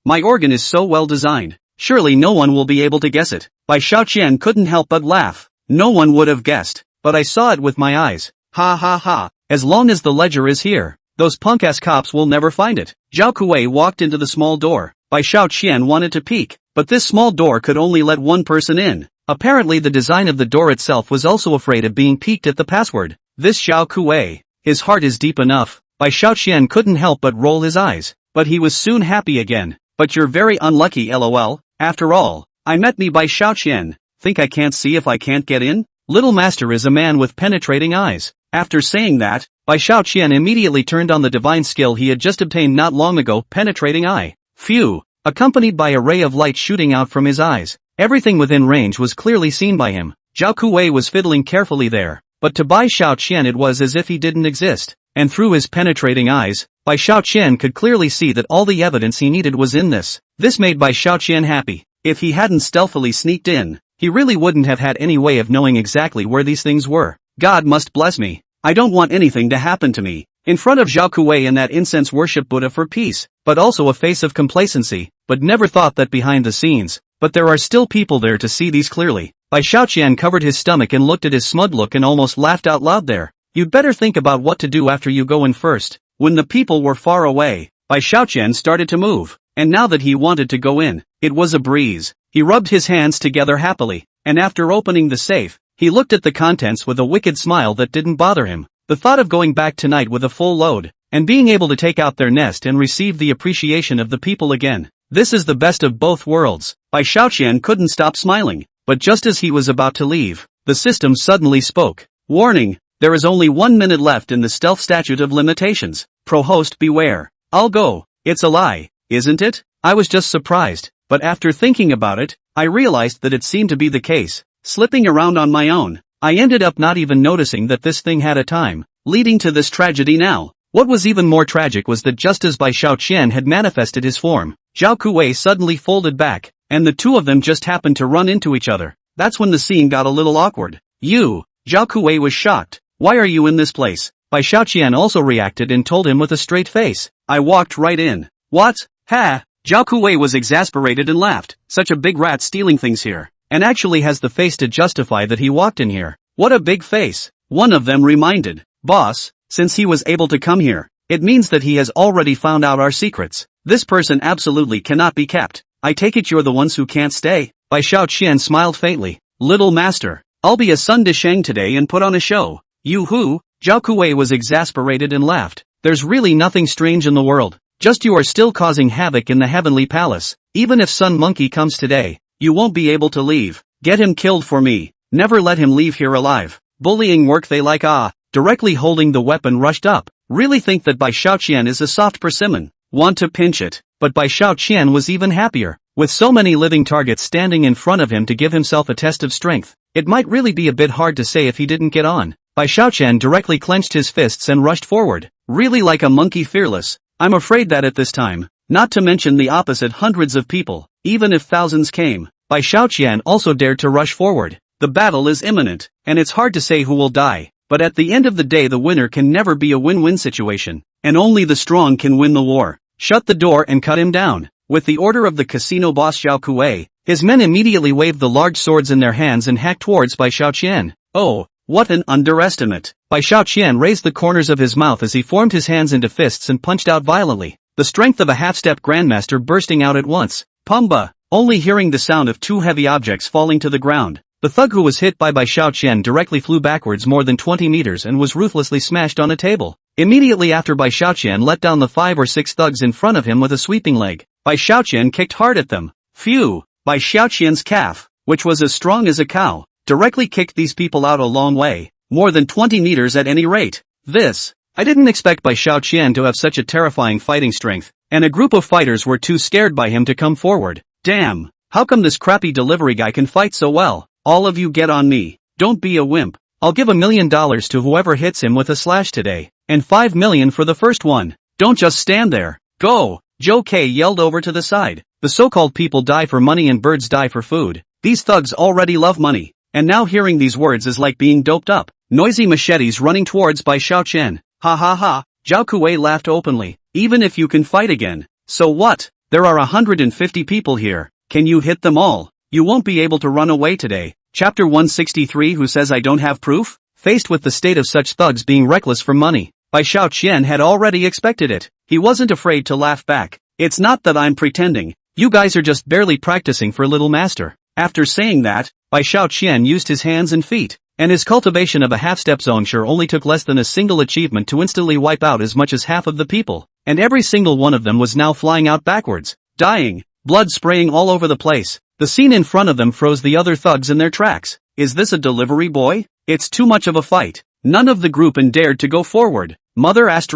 My organ is so well designed. Surely no one will be able to guess it. Bai Xiaoqian couldn't help but laugh. No one would have guessed, but I saw it with my eyes. Ha ha ha. As long as the ledger is here, those punk-ass cops will never find it. Zhao Kuwei walked into the small door. Bai Xiaoqian wanted to peek, but this small door could only let one person in. Apparently the design of the door itself was also afraid of being peeked at the password. This Zhao Kuwei, his heart is deep enough. Bai Xiaoqian couldn't help but roll his eyes, but he was soon happy again. But you're very unlucky, lol. After all, I met me Bai Xiaoqian. Think I can't see if I can't get in? Little Master is a man with penetrating eyes. After saying that, Bai Xiaoqian immediately turned on the divine skill he had just obtained not long ago, penetrating eye. Phew, accompanied by a ray of light shooting out from his eyes. Everything within range was clearly seen by him. Zhao Kuwei was fiddling carefully there, but to Bai Xiaoqian it was as if he didn't exist. And through his penetrating eyes, Bai Xiaoqian could clearly see that all the evidence he needed was in this. This made Bai Xiaoqian happy. If he hadn't stealthily sneaked in, he really wouldn't have had any way of knowing exactly where these things were. God must bless me. I don't want anything to happen to me. In front of Zhao Kuwei and that incense worship Buddha for peace, but also a face of complacency, but never thought that behind the scenes. But there are still people there to see these clearly. Bai Xiaoqian covered his stomach and looked at his smug look and almost laughed out loud there. You'd better think about what to do after you go in first. When the people were far away, Bai Xiaoqian started to move, and now that he wanted to go in, it was a breeze. He rubbed his hands together happily, and after opening the safe, he looked at the contents with a wicked smile that didn't bother him. The thought of going back tonight with a full load, and being able to take out their nest and receive the appreciation of the people again. This is the best of both worlds. Bai Xiaoqian couldn't stop smiling, but just as he was about to leave, the system suddenly spoke. Warning, there is only 1 minute left in the stealth statute of limitations. Pro host beware. I'll go. It's a lie, isn't it? I was just surprised, but after thinking about it, I realized that it seemed to be the case. Slipping around on my own, I ended up not even noticing that this thing had a time, leading to this tragedy now. What was even more tragic was that just as Bai Xiaoqian had manifested his form, Zhao Kuwei suddenly folded back, and the two of them just happened to run into each other. That's when the scene got a little awkward. Zhao Kuwei was shocked. Why are you in this place? Bai Xiaoqian also reacted and told him with a straight face. I walked right in. What? Ha! Zhao Kuwei was exasperated and laughed. Such a big rat stealing things here, and actually has the face to justify that he walked in here. What a big face. One of them reminded. Boss, since he was able to come here, it means that he has already found out our secrets. This person absolutely cannot be kept. I take it you're the ones who can't stay? Bai Xiaoqian smiled faintly. Little master, I'll be a Sun Disheng today and put on a show. You who? Zhao Kuwei was exasperated and laughed. There's really nothing strange in the world. Just you are still causing havoc in the heavenly palace. Even if Sun Monkey comes today, you won't be able to leave. Get him killed for me. Never let him leave here alive. Bullying work they like. Directly holding the weapon rushed up. Really think that Bai Xiaoqian is a soft persimmon. Want to pinch it. But Bai Xiaoqian was even happier. With so many living targets standing in front of him to give himself a test of strength, it might really be a bit hard to say if he didn't get on. Bai Xiaoqian directly clenched his fists and rushed forward. Really like a monkey fearless. I'm afraid that at this time, not to mention the opposite hundreds of people, even if thousands came, Bai Xiaoqian also dared to rush forward. The battle is imminent, and it's hard to say who will die. But at the end of the day the winner can never be a win-win situation, and only the strong can win the war. Shut the door and cut him down. With the order of the casino boss Zhao Kuwei, his men immediately waved the large swords in their hands and hacked towards Bai Xiaoqian. Oh, what an underestimate. Bai Xiaoqian raised the corners of his mouth as he formed his hands into fists and punched out violently, the strength of a half-step grandmaster bursting out at once. Pumba! Only hearing the sound of two heavy objects falling to the ground, The thug who was hit by Bai Xiaoqian directly flew backwards more than 20 meters and was ruthlessly smashed on a table. Immediately after, Bai Xiaoqian let down the 5 or 6 thugs in front of him with a sweeping leg. Bai Xiaoqian kicked hard at them. Phew! Bai Xiaoqian's calf, which was as strong as a cow, directly kicked these people out a long way, more than 20 meters at any rate. I didn't expect Bai Xiaoqian to have such a terrifying fighting strength, and a group of fighters were too scared by him to come forward. Damn! How come this crappy delivery guy can fight so well? All of you get on me. Don't be a wimp. I'll give $1 million to whoever hits him with a slash today, and 5 million for the first one. Don't just stand there. Go! Joe K yelled over to the side. The so-called people die for money and birds die for food. These thugs already love money, and now hearing these words is like being doped up. Noisy machetes running towards Bai Xiaoqian. Ha ha ha. Zhao Kuwei laughed openly. Even if you can fight again. So what? There are 150 people here. Can you hit them all? You won't be able to run away today. Chapter 163. Who says I don't have proof? Faced with the state of such thugs being reckless for money, Bai Xiaoqian had already expected it. He wasn't afraid to laugh back. It's not that I'm pretending. You guys are just barely practicing for Little Master. After saying that, Bai Xiaoqian used his hands and feet, and his cultivation of a half-step zone sure only took less than a single achievement to instantly wipe out as much as half of the people, and every single one of them was now flying out backwards, dying, blood spraying all over the place. The scene in front of them froze the other thugs in their tracks. Is this a delivery boy? It's too much of a fight. None of the group dared to go forward. Mother *******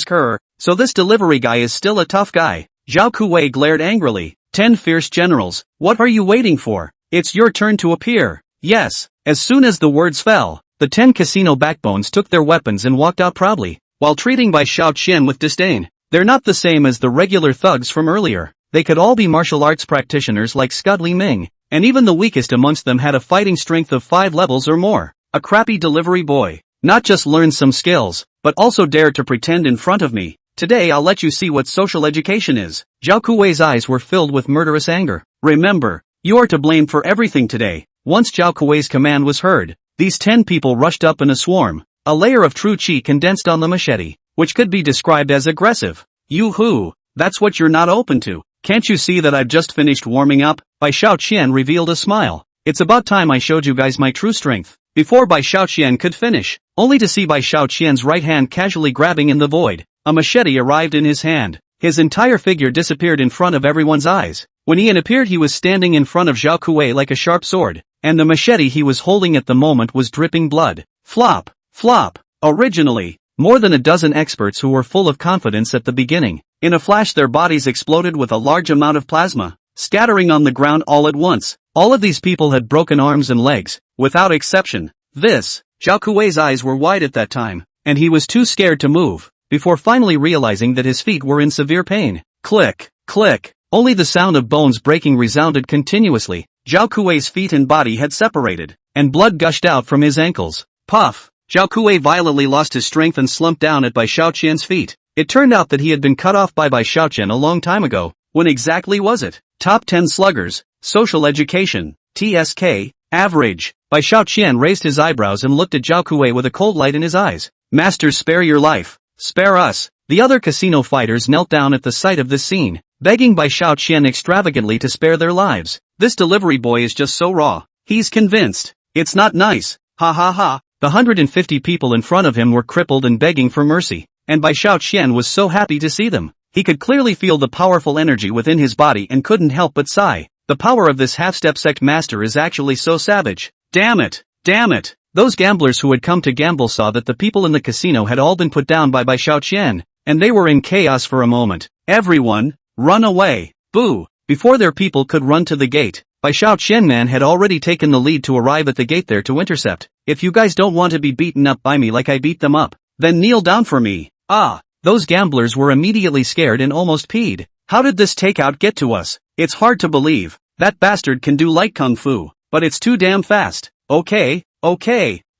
her. So this delivery guy is still a tough guy. Zhao Kuwei glared angrily. 10 fierce generals. What are you waiting for? It's your turn to appear. Yes. As soon as the words fell, the 10 casino backbones took their weapons and walked out proudly, while treating Bai Xiaoqian with disdain. They're not the same as the regular thugs from earlier. They could all be martial arts practitioners like Scud Li Ming, and even the weakest amongst them had a fighting strength of 5 levels or more. A crappy delivery boy. Not just learned some skills, but also dared to pretend in front of me. Today I'll let you see what social education is. Zhao Kuwei's eyes were filled with murderous anger. Remember, you are to blame for everything today. Once Zhao Kuwei's command was heard, these 10 people rushed up in a swarm. A layer of true chi condensed on the machete, which could be described as aggressive. Yoo-hoo, that's what you're not open to. Can't you see that I've just finished warming up? Bai Xiaoqian revealed a smile. It's about time I showed you guys my true strength. Before Bai Xiaoqian could finish, only to see Bai Xiaoqian's right hand casually grabbing in the void, a machete arrived in his hand. His entire figure disappeared in front of everyone's eyes. When he appeared, he was standing in front of Zhao Kuwei like a sharp sword, and the machete he was holding at the moment was dripping blood. Flop! Flop! Originally, more than a dozen experts who were full of confidence at the beginning. In a flash their bodies exploded with a large amount of plasma, scattering on the ground all at once. All of these people had broken arms and legs, without exception. Zhao Kuwei's eyes were wide at that time, and he was too scared to move, before finally realizing that his feet were in severe pain. Click, click. Only the sound of bones breaking resounded continuously. Zhao Kuwei's feet and body had separated, and blood gushed out from his ankles. Puff! Zhao Kuwei violently lost his strength and slumped down at Bai Xiaoqian's feet. It turned out that he had been cut off by Bai Xiaoqian a long time ago. When exactly was it? Top 10 sluggers, social education, TSK, average. Bai Xiaoqian raised his eyebrows and looked at Zhao Kuwei with a cold light in his eyes. Master, spare your life. Spare us. The other casino fighters knelt down at the sight of this scene, begging Bai Xiaoqian extravagantly to spare their lives. This delivery boy is just so raw. He's convinced. It's not nice. Ha ha ha. The 150 people in front of him were crippled and begging for mercy, and Bai Xiaoqian was so happy to see them. He could clearly feel the powerful energy within his body and couldn't help but sigh. The power of this half-step sect master is actually so savage. Damn it! Damn it! Those gamblers who had come to gamble saw that the people in the casino had all been put down by Bai Xiaoqian, and they were in chaos for a moment. Everyone, run away! Boo! Before their people could run to the gate, Bai Xiaoqian had already taken the lead to arrive at the gate there to intercept. If you guys don't want to be beaten up by me like I beat them up, then kneel down for me. Ah! Those gamblers were immediately scared and almost peed. How did this takeout get to us? It's hard to believe. That bastard can do light kung fu, but it's too damn fast. Okay,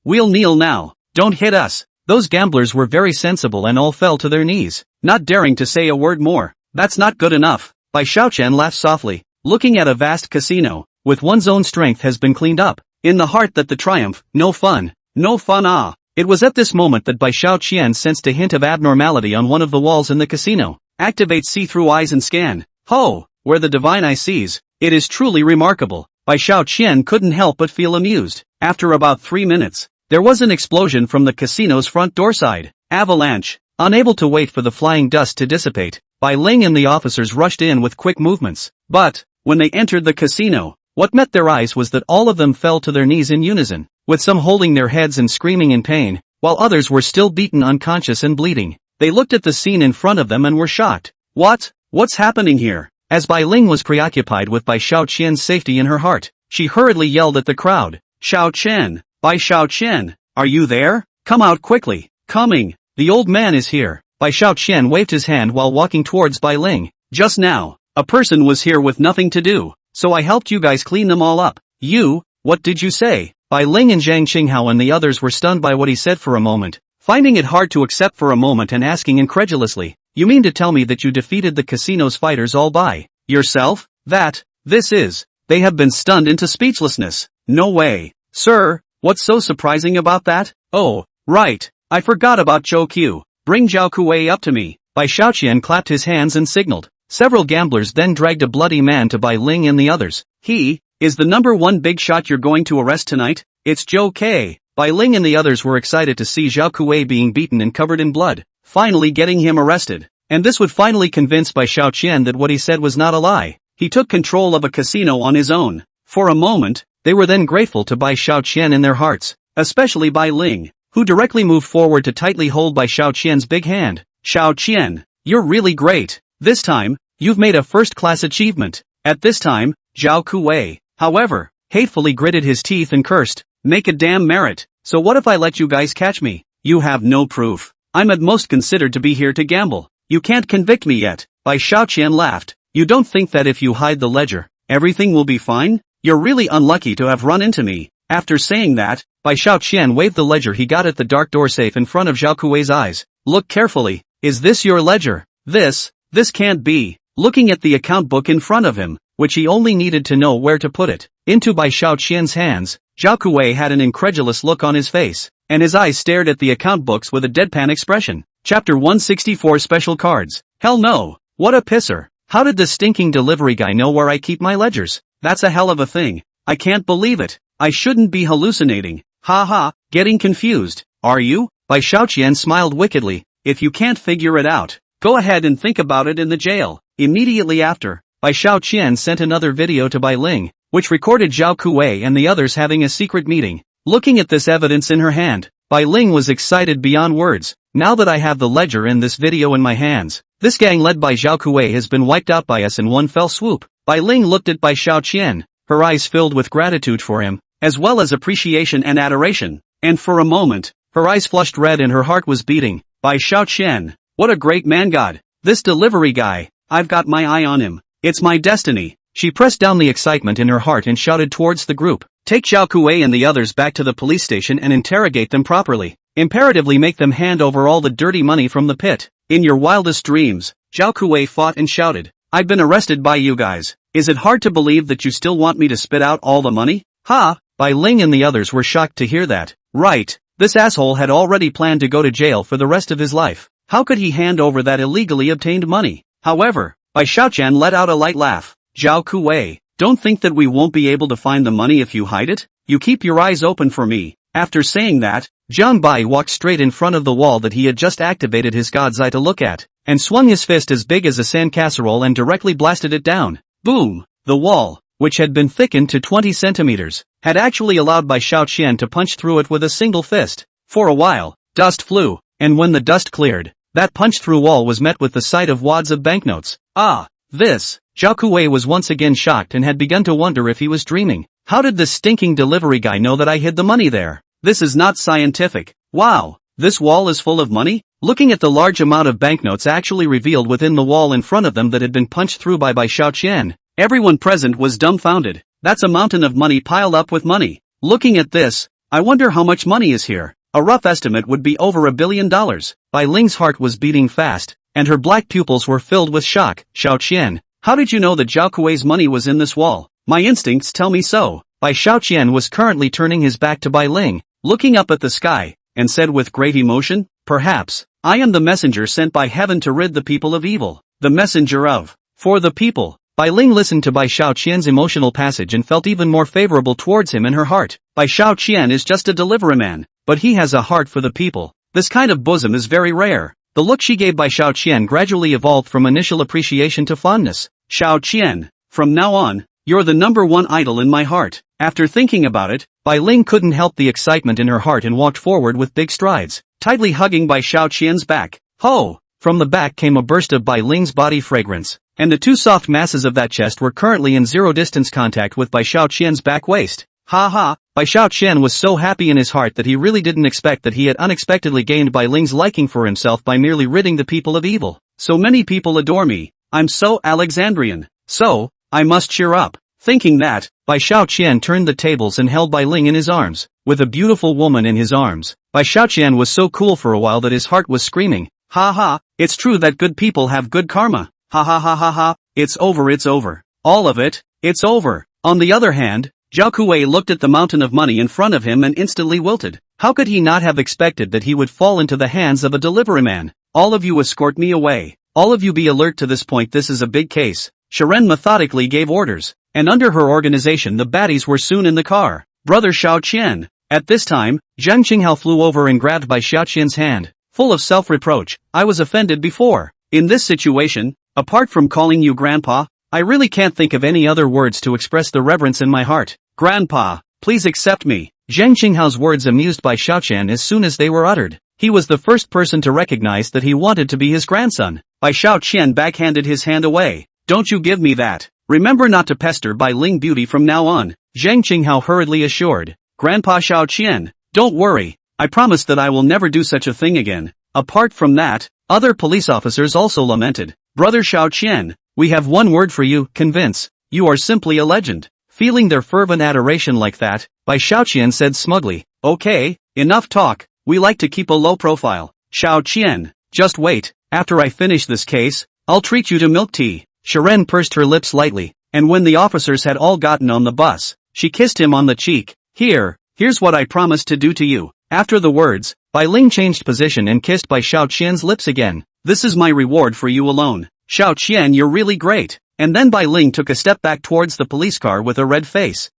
we'll kneel now. Don't hit us. Those gamblers were very sensible and all fell to their knees, not daring to say a word more. That's not good enough. Bai Xiaoqian laughed softly, looking at a vast casino, with one's own strength has been cleaned up. In the heart that the triumph, no fun ah. It was at this moment that Bai Xiaoqian sensed a hint of abnormality on one of the walls in the casino. Activate see-through eyes and scan. Ho! Where the divine eye sees. It is truly remarkable. Bai Xiaoqian couldn't help but feel amused. After about 3 minutes, there was an explosion from the casino's front door side. Avalanche. Unable to wait for the flying dust to dissipate, Bai Ling and the officers rushed in with quick movements. But, when they entered the casino, what met their eyes was that all of them fell to their knees in unison, with some holding their heads and screaming in pain, while others were still beaten unconscious and bleeding. They looked at the scene in front of them and were shocked. What's happening here? As Bai Ling was preoccupied with Bai Xiaoqian's safety in her heart, she hurriedly yelled at the crowd. Xiaoqian, Bai Xiaoqian, are you there? Come out quickly. Coming. The old man is here. Bai Xiaoqian waved his hand while walking towards Bai Ling. Just now, a person was here with nothing to do, so I helped you guys clean them all up. You, what did you say? Bai Ling and Zhang Qinghao and the others were stunned by what he said for a moment, finding it hard to accept for a moment and asking incredulously, you mean to tell me that you defeated the casino's fighters all by yourself? They have been stunned into speechlessness. No way. Sir, what's so surprising about that? Oh, right. I forgot about Zhou Q. Bring Zhao Kuei up to me. Bai Xiaoqian clapped his hands and signaled. Several gamblers then dragged a bloody man to Bai Ling and the others. He is the number one big shot you're going to arrest tonight? It's Zhou K. Bai Ling and the others were excited to see Zhao Kuei being beaten and covered in blood, finally getting him arrested. And this would finally convince Bai Xiaoqian that what he said was not a lie. He took control of a casino on his own. For a moment, they were then grateful to Bai Xiaoqian in their hearts, especially Bai Ling, who directly moved forward to tightly hold Bai Xiaoqian's big hand. Xiaoqian, you're really great. This time, you've made a first-class achievement. At this time, Zhao Kuei, however, hatefully gritted his teeth and cursed, make a damn merit. So what if I let you guys catch me? You have no proof. I'm at most considered to be here to gamble. You can't convict me yet. Bai Xiaoqian laughed. You don't think that if you hide the ledger, everything will be fine? You're really unlucky to have run into me. After saying that, Bai Xiaoqian waved the ledger he got at the dark door safe in front of Zhao Kuei's eyes. Look carefully. Is this your ledger? This can't be. Looking at the account book in front of him, which he only needed to know where to put it, into Bai Xiaoqian's hands, Zhao Kuei had an incredulous look on his face, and his eyes stared at the account books with a deadpan expression. Chapter 164 Special Cards. Hell no. What a pisser. How did this stinking delivery guy know where I keep my ledgers? That's a hell of a thing. I can't believe it. I shouldn't be hallucinating. Ha, getting confused. Are you? Bai Xiaoqian smiled wickedly. If you can't figure it out, go ahead and think about it in the jail. Immediately after, Bai Xiaoqian sent another video to Bai Ling, which recorded Zhao Kuei and the others having a secret meeting. Looking at this evidence in her hand, Bai Ling was excited beyond words. Now that I have the ledger and this video in my hands, this gang led by Zhao Kuei has been wiped out by us in one fell swoop. Bai Ling looked at Bai Xiaoqian, her eyes filled with gratitude for him, as well as appreciation and adoration. And for a moment, her eyes flushed red and her heart was beating. Bai Xiaoqian, what a great man god. This delivery guy, I've got my eye on him. It's my destiny. She pressed down the excitement in her heart and shouted towards the group. Take Zhao Kuei and the others back to the police station and interrogate them properly. Imperatively make them hand over all the dirty money from the pit. In your wildest dreams, Zhao Kuei fought and shouted. I've been arrested by you guys. Is it hard to believe that you still want me to spit out all the money? Ha! Bai Ling and the others were shocked to hear that. Right. This asshole had already planned to go to jail for the rest of his life. How could he hand over that illegally obtained money? However, Bai Xiaoqian let out a light laugh. Zhao Kuei, don't think that we won't be able to find the money if you hide it? You keep your eyes open for me. After saying that, Jiang Bai walked straight in front of the wall that he had just activated his god's eye to look at, and swung his fist as big as a sand casserole and directly blasted it down. Boom! The wall, which had been thickened to 20 centimeters, had actually allowed Bai Xiaoqian to punch through it with a single fist. For a while, dust flew, and when the dust cleared, that punch-through wall was met with the sight of wads of banknotes. Zhao Kuei was once again shocked and had begun to wonder if he was dreaming. How did this stinking delivery guy know that I hid the money there? This is not scientific. Wow, this wall is full of money? Looking at the large amount of banknotes actually revealed within the wall in front of them that had been punched through by Bai Xiaoqian, everyone present was dumbfounded. That's a mountain of money piled up with money. Looking at this, I wonder how much money is here. A rough estimate would be over $1 billion. Bai Ling's heart was beating fast, and her black pupils were filled with shock. Xiaoqian, how did you know that Zhao Kuei's money was in this wall? My instincts tell me so. Bai Xiaoqian was currently turning his back to Bai Ling, looking up at the sky, and said with great emotion, perhaps, I am the messenger sent by heaven to rid the people of evil. The messenger of, for the people. Bai Ling listened to Bai Xiaoqian's emotional passage and felt even more favorable towards him in her heart. Bai Xiaoqian is just a deliveryman, but he has a heart for the people. This kind of bosom is very rare. The look she gave Bai Xiaoqian gradually evolved from initial appreciation to fondness. Xiaoqian, from now on, you're the #1 idol in my heart. After thinking about it, Bai Ling couldn't help the excitement in her heart and walked forward with big strides, tightly hugging Bai Xiaoqian's back. Ho! From the back came a burst of Bai Ling's body fragrance, and the two soft masses of that chest were currently in zero distance contact with Bai Xiaoqian's back waist. Ha ha! Bai Xiaoqian was so happy in his heart that he really didn't expect that he had unexpectedly gained Bai Ling's liking for himself by merely ridding the people of evil. So many people adore me. I'm so Alexandrian. So, I must cheer up. Thinking that, Bai Xiaoqian turned the tables and held Bai Ling in his arms. With a beautiful woman in his arms, Bai Xiaoqian was so cool for a while that his heart was screaming. Ha ha, it's true that good people have good karma. Ha ha ha ha ha, it's over. All of it, it's over. On the other hand, Zhao Kuei looked at the mountain of money in front of him and instantly wilted. How could he not have expected that he would fall into the hands of a deliveryman? All of you escort me away. All of you be alert to this point, this is a big case. Sharon methodically gave orders, and under her organization the baddies were soon in the car. Brother Xiaoqian. At this time, Zhang Qinghao flew over and grabbed Bai Xiaoqian's hand. Full of self-reproach, I was offended before. In this situation, apart from calling you Grandpa, I really can't think of any other words to express the reverence in my heart. Grandpa, please accept me. Zhang Qinghao's words amused Bai Xiaoqian as soon as they were uttered. He was the first person to recognize that he wanted to be his grandson. Bai Xiaoqian backhanded his hand away. Don't you give me that. Remember not to pester Bai Ling Beauty from now on, Zhang Qinghao hurriedly assured. Grandpa Xiaoqian, don't worry. I promise that I will never do such a thing again. Apart from that, other police officers also lamented. Brother Xiaoqian, we have one word for you, convince. You are simply a legend. Feeling their fervent adoration like that, Bai Xiaoqian said smugly, okay, enough talk, we like to keep a low profile. Xiaoqian, just wait, after I finish this case, I'll treat you to milk tea. Sharon pursed her lips lightly, and when the officers had all gotten on the bus, she kissed him on the cheek. Here's what I promised to do to you. After the words, Bai Ling changed position and kissed Bai Xiaoqian's lips again. This is my reward for you alone. Xiaoqian, you're really great. And then Bai Ling took a step back towards the police car with a red face.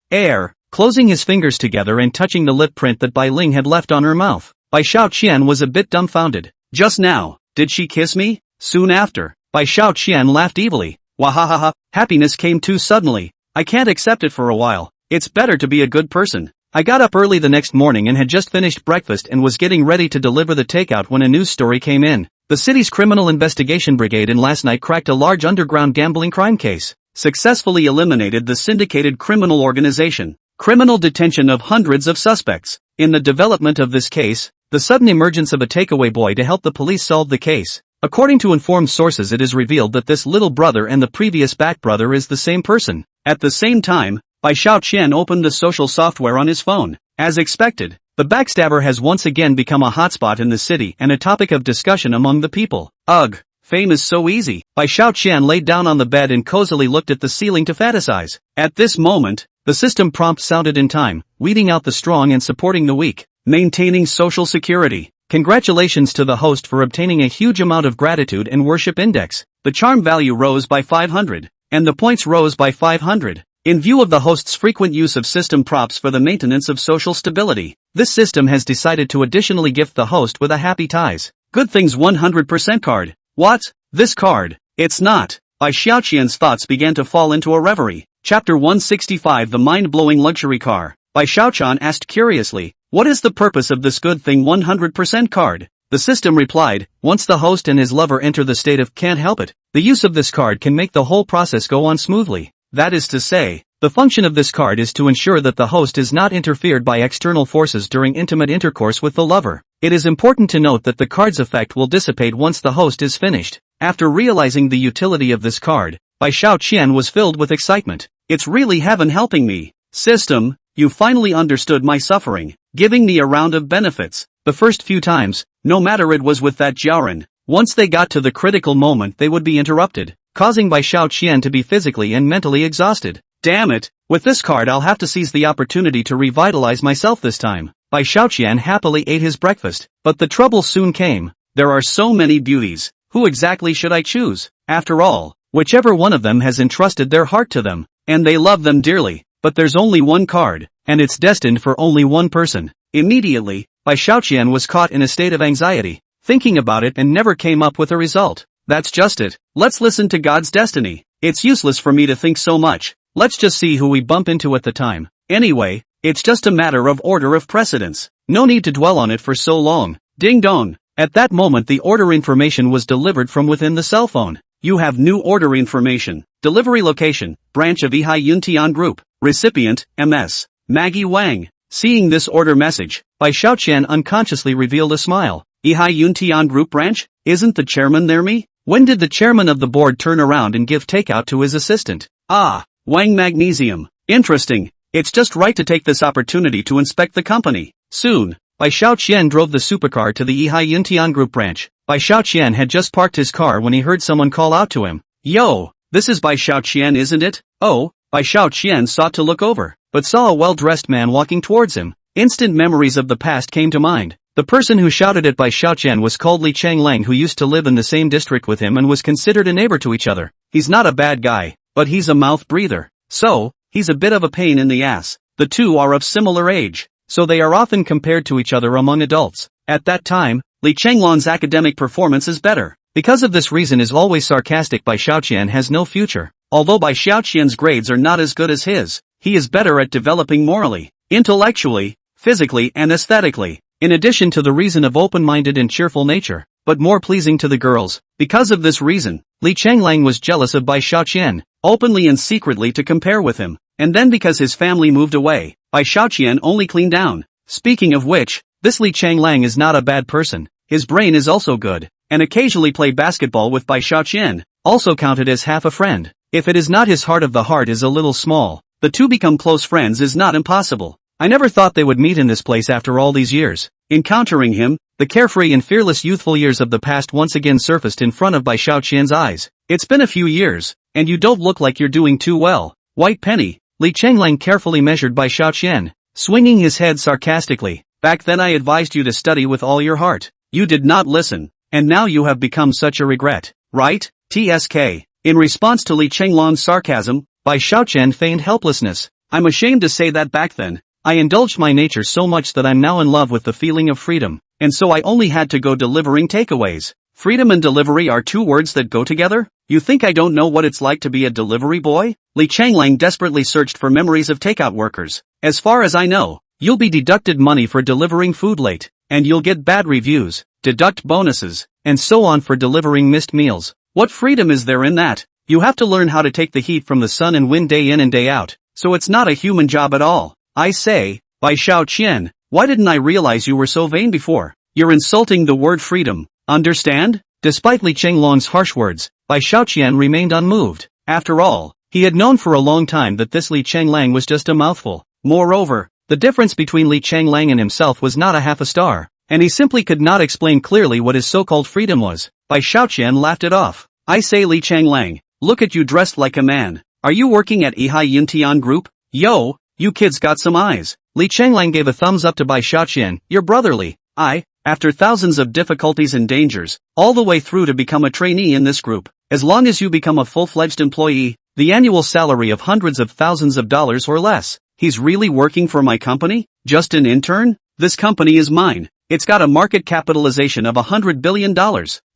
Closing his fingers together and touching the lip print that Bai Ling had left on her mouth. Bai Xiaoqian was a bit dumbfounded. Just now, did she kiss me? Soon after, Bai Xiaoqian laughed evilly. Wahahaha, happiness came too suddenly. I can't accept it for a while. It's better to be a good person. I got up early the next morning and had just finished breakfast and was getting ready to deliver the takeout when a news story came in. The city's criminal investigation brigade in last night cracked a large underground gambling crime case. Successfully eliminated the syndicated criminal organization. Criminal detention of hundreds of suspects. In the development of this case, the sudden emergence of a takeaway boy to help the police solve the case. According to informed sources, it is revealed that this little brother and the previous back brother is the same person. At the same time, Bai Xiaoqian opened the social software on his phone. As expected, the backstabber has once again become a hotspot in the city and a topic of discussion among the people. Ugh, fame is so easy. Bai Xiaoqian laid down on the bed and cozily looked at the ceiling to fantasize. At this moment, the system prompt sounded in time, weeding out the strong and supporting the weak. Maintaining social security. Congratulations to the host for obtaining a huge amount of gratitude and worship index. The charm value rose by 500, and the points rose by 500. In view of the host's frequent use of system props for the maintenance of social stability, this system has decided to additionally gift the host with a Happy Ties Good Things 100% card. What? This card? It's not. Bai Xiaoqian's thoughts began to fall into a reverie. Chapter 165, The Mind-Blowing Luxury Car. Bai Xiaoqian asked curiously, what is the purpose of this Good Thing 100% card? The system replied, once the host and his lover enter the state of can't help it, the use of this card can make the whole process go on smoothly. That is to say, the function of this card is to ensure that the host is not interfered by external forces during intimate intercourse with the lover. It is important to note that the card's effect will dissipate once the host is finished. After realizing the utility of this card, Bai Xiaoqian was filled with excitement. It's really heaven helping me. System, you finally understood my suffering, giving me a round of benefits. The first few times, no matter it was with that Jiaoren, once they got to the critical moment they would be interrupted, causing Bai Xiaoqian to be physically and mentally exhausted. Damn it, with this card I'll have to seize the opportunity to revitalize myself this time. Bai Xiaoqian happily ate his breakfast, but the trouble soon came. There are so many beauties, who exactly should I choose? After all, Whichever one of them has entrusted their heart to them, and they love them dearly. But there's only one card, and it's destined for only one person. Immediately, Bai Xiaoqian was caught in a state of anxiety, thinking about it and never came up with a result. That's just it. Let's listen to God's destiny. It's useless for me to think so much. Let's just see who we bump into at the time. Anyway, it's just a matter of order of precedence. No need to dwell on it for so long. Ding dong. At that moment the order information was delivered from within the cell phone. You have new order information. Delivery location, branch of Ehai Yuntian Group. Recipient, MS. Maggie Wang. Seeing this order message, Bai Xiaoqian unconsciously revealed a smile. Ehai Yuntian Group branch? Isn't the chairman there me? When did the chairman of the board turn around and give takeout to his assistant? Ah, Wang Magnesium. Interesting. It's just right to take this opportunity to inspect the company. Soon, Bai Xiaoqian drove the supercar to the Ehai Yuntian Group branch. Bai Xiaoqian had just parked his car when he heard someone call out to him. Yo, this is Bai Xiaoqian, isn't it? Oh, Bai Xiaoqian sought to look over, but saw a well-dressed man walking towards him. Instant memories of the past came to mind. The person who shouted at Bai Xiaoqian was called Li Changlang, who used to live in the same district with him and was considered a neighbor to each other. He's not a bad guy, but he's a mouth breather. So, he's a bit of a pain in the ass. The two are of similar age, so they are often compared to each other among adults. At that time, Li Changlang's academic performance is better. Because of this reason is always sarcastic. Bai Xiaoqian has no future. Although Bai Xiaoqian's grades are not as good as his, he is better at developing morally, intellectually, physically and aesthetically, in addition to the reason of open-minded and cheerful nature, but more pleasing to the girls. Because of this reason, Li Changlang was jealous of Bai Xiaoqian, openly and secretly to compare with him, and then because his family moved away, Bai Xiaoqian only cleaned down. Speaking of which, this Li Changlang is not a bad person, his brain is also good, and occasionally play basketball with Bai Xiaoqian, also counted as half a friend. If it is not his heart of the heart is a little small, the two become close friends is not impossible. I never thought they would meet in this place after all these years. Encountering him, the carefree and fearless youthful years of the past once again surfaced in front of Bai Xiaoqian's eyes. It's been a few years, and you don't look like you're doing too well. White penny. Li Changlang carefully measured Bai Xiaoqian, swinging his head sarcastically. Back then I advised you to study with all your heart. You did not listen, and now you have become such a regret, right? TSK. In response to Li Changlang's sarcasm, Bai Xiaoqian feigned helplessness. I'm ashamed to say that back then, I indulged my nature so much that I'm now in love with the feeling of freedom, and so I only had to go delivering takeaways. Freedom and delivery are two words that go together? You think I don't know what it's like to be a delivery boy? Li Changlang desperately searched for memories of takeout workers. As far as I know, you'll be deducted money for delivering food late, and you'll get bad reviews, deduct bonuses, and so on for delivering missed meals. What freedom is there in that? You have to learn how to take the heat from the sun and wind day in and day out, so it's not a human job at all. I say, Bai Xiaoqian, why didn't I realize you were so vain before? You're insulting the word freedom, understand? Despite Li Changlang's harsh words, Bai Xiaoqian remained unmoved. After all, he had known for a long time that this Li Changlang was just a mouthful. Moreover, the difference between Li Changlang and himself was not a half a star, and he simply could not explain clearly what his so-called freedom was. Bai Xiaoqian laughed it off. I say Li Changlang, look at you dressed like a man. Are you working at Ehai Yuntian Group? Yo, you kids got some eyes. Li Changlang gave a thumbs up to Bai Xiaoqian. You're brotherly. After thousands of difficulties and dangers, all the way through to become a trainee in this group, as long as you become a full-fledged employee, the annual salary of hundreds of thousands of dollars or less. He's really working for my company? Just an intern? This company is mine. It's got a market capitalization of $100 billion.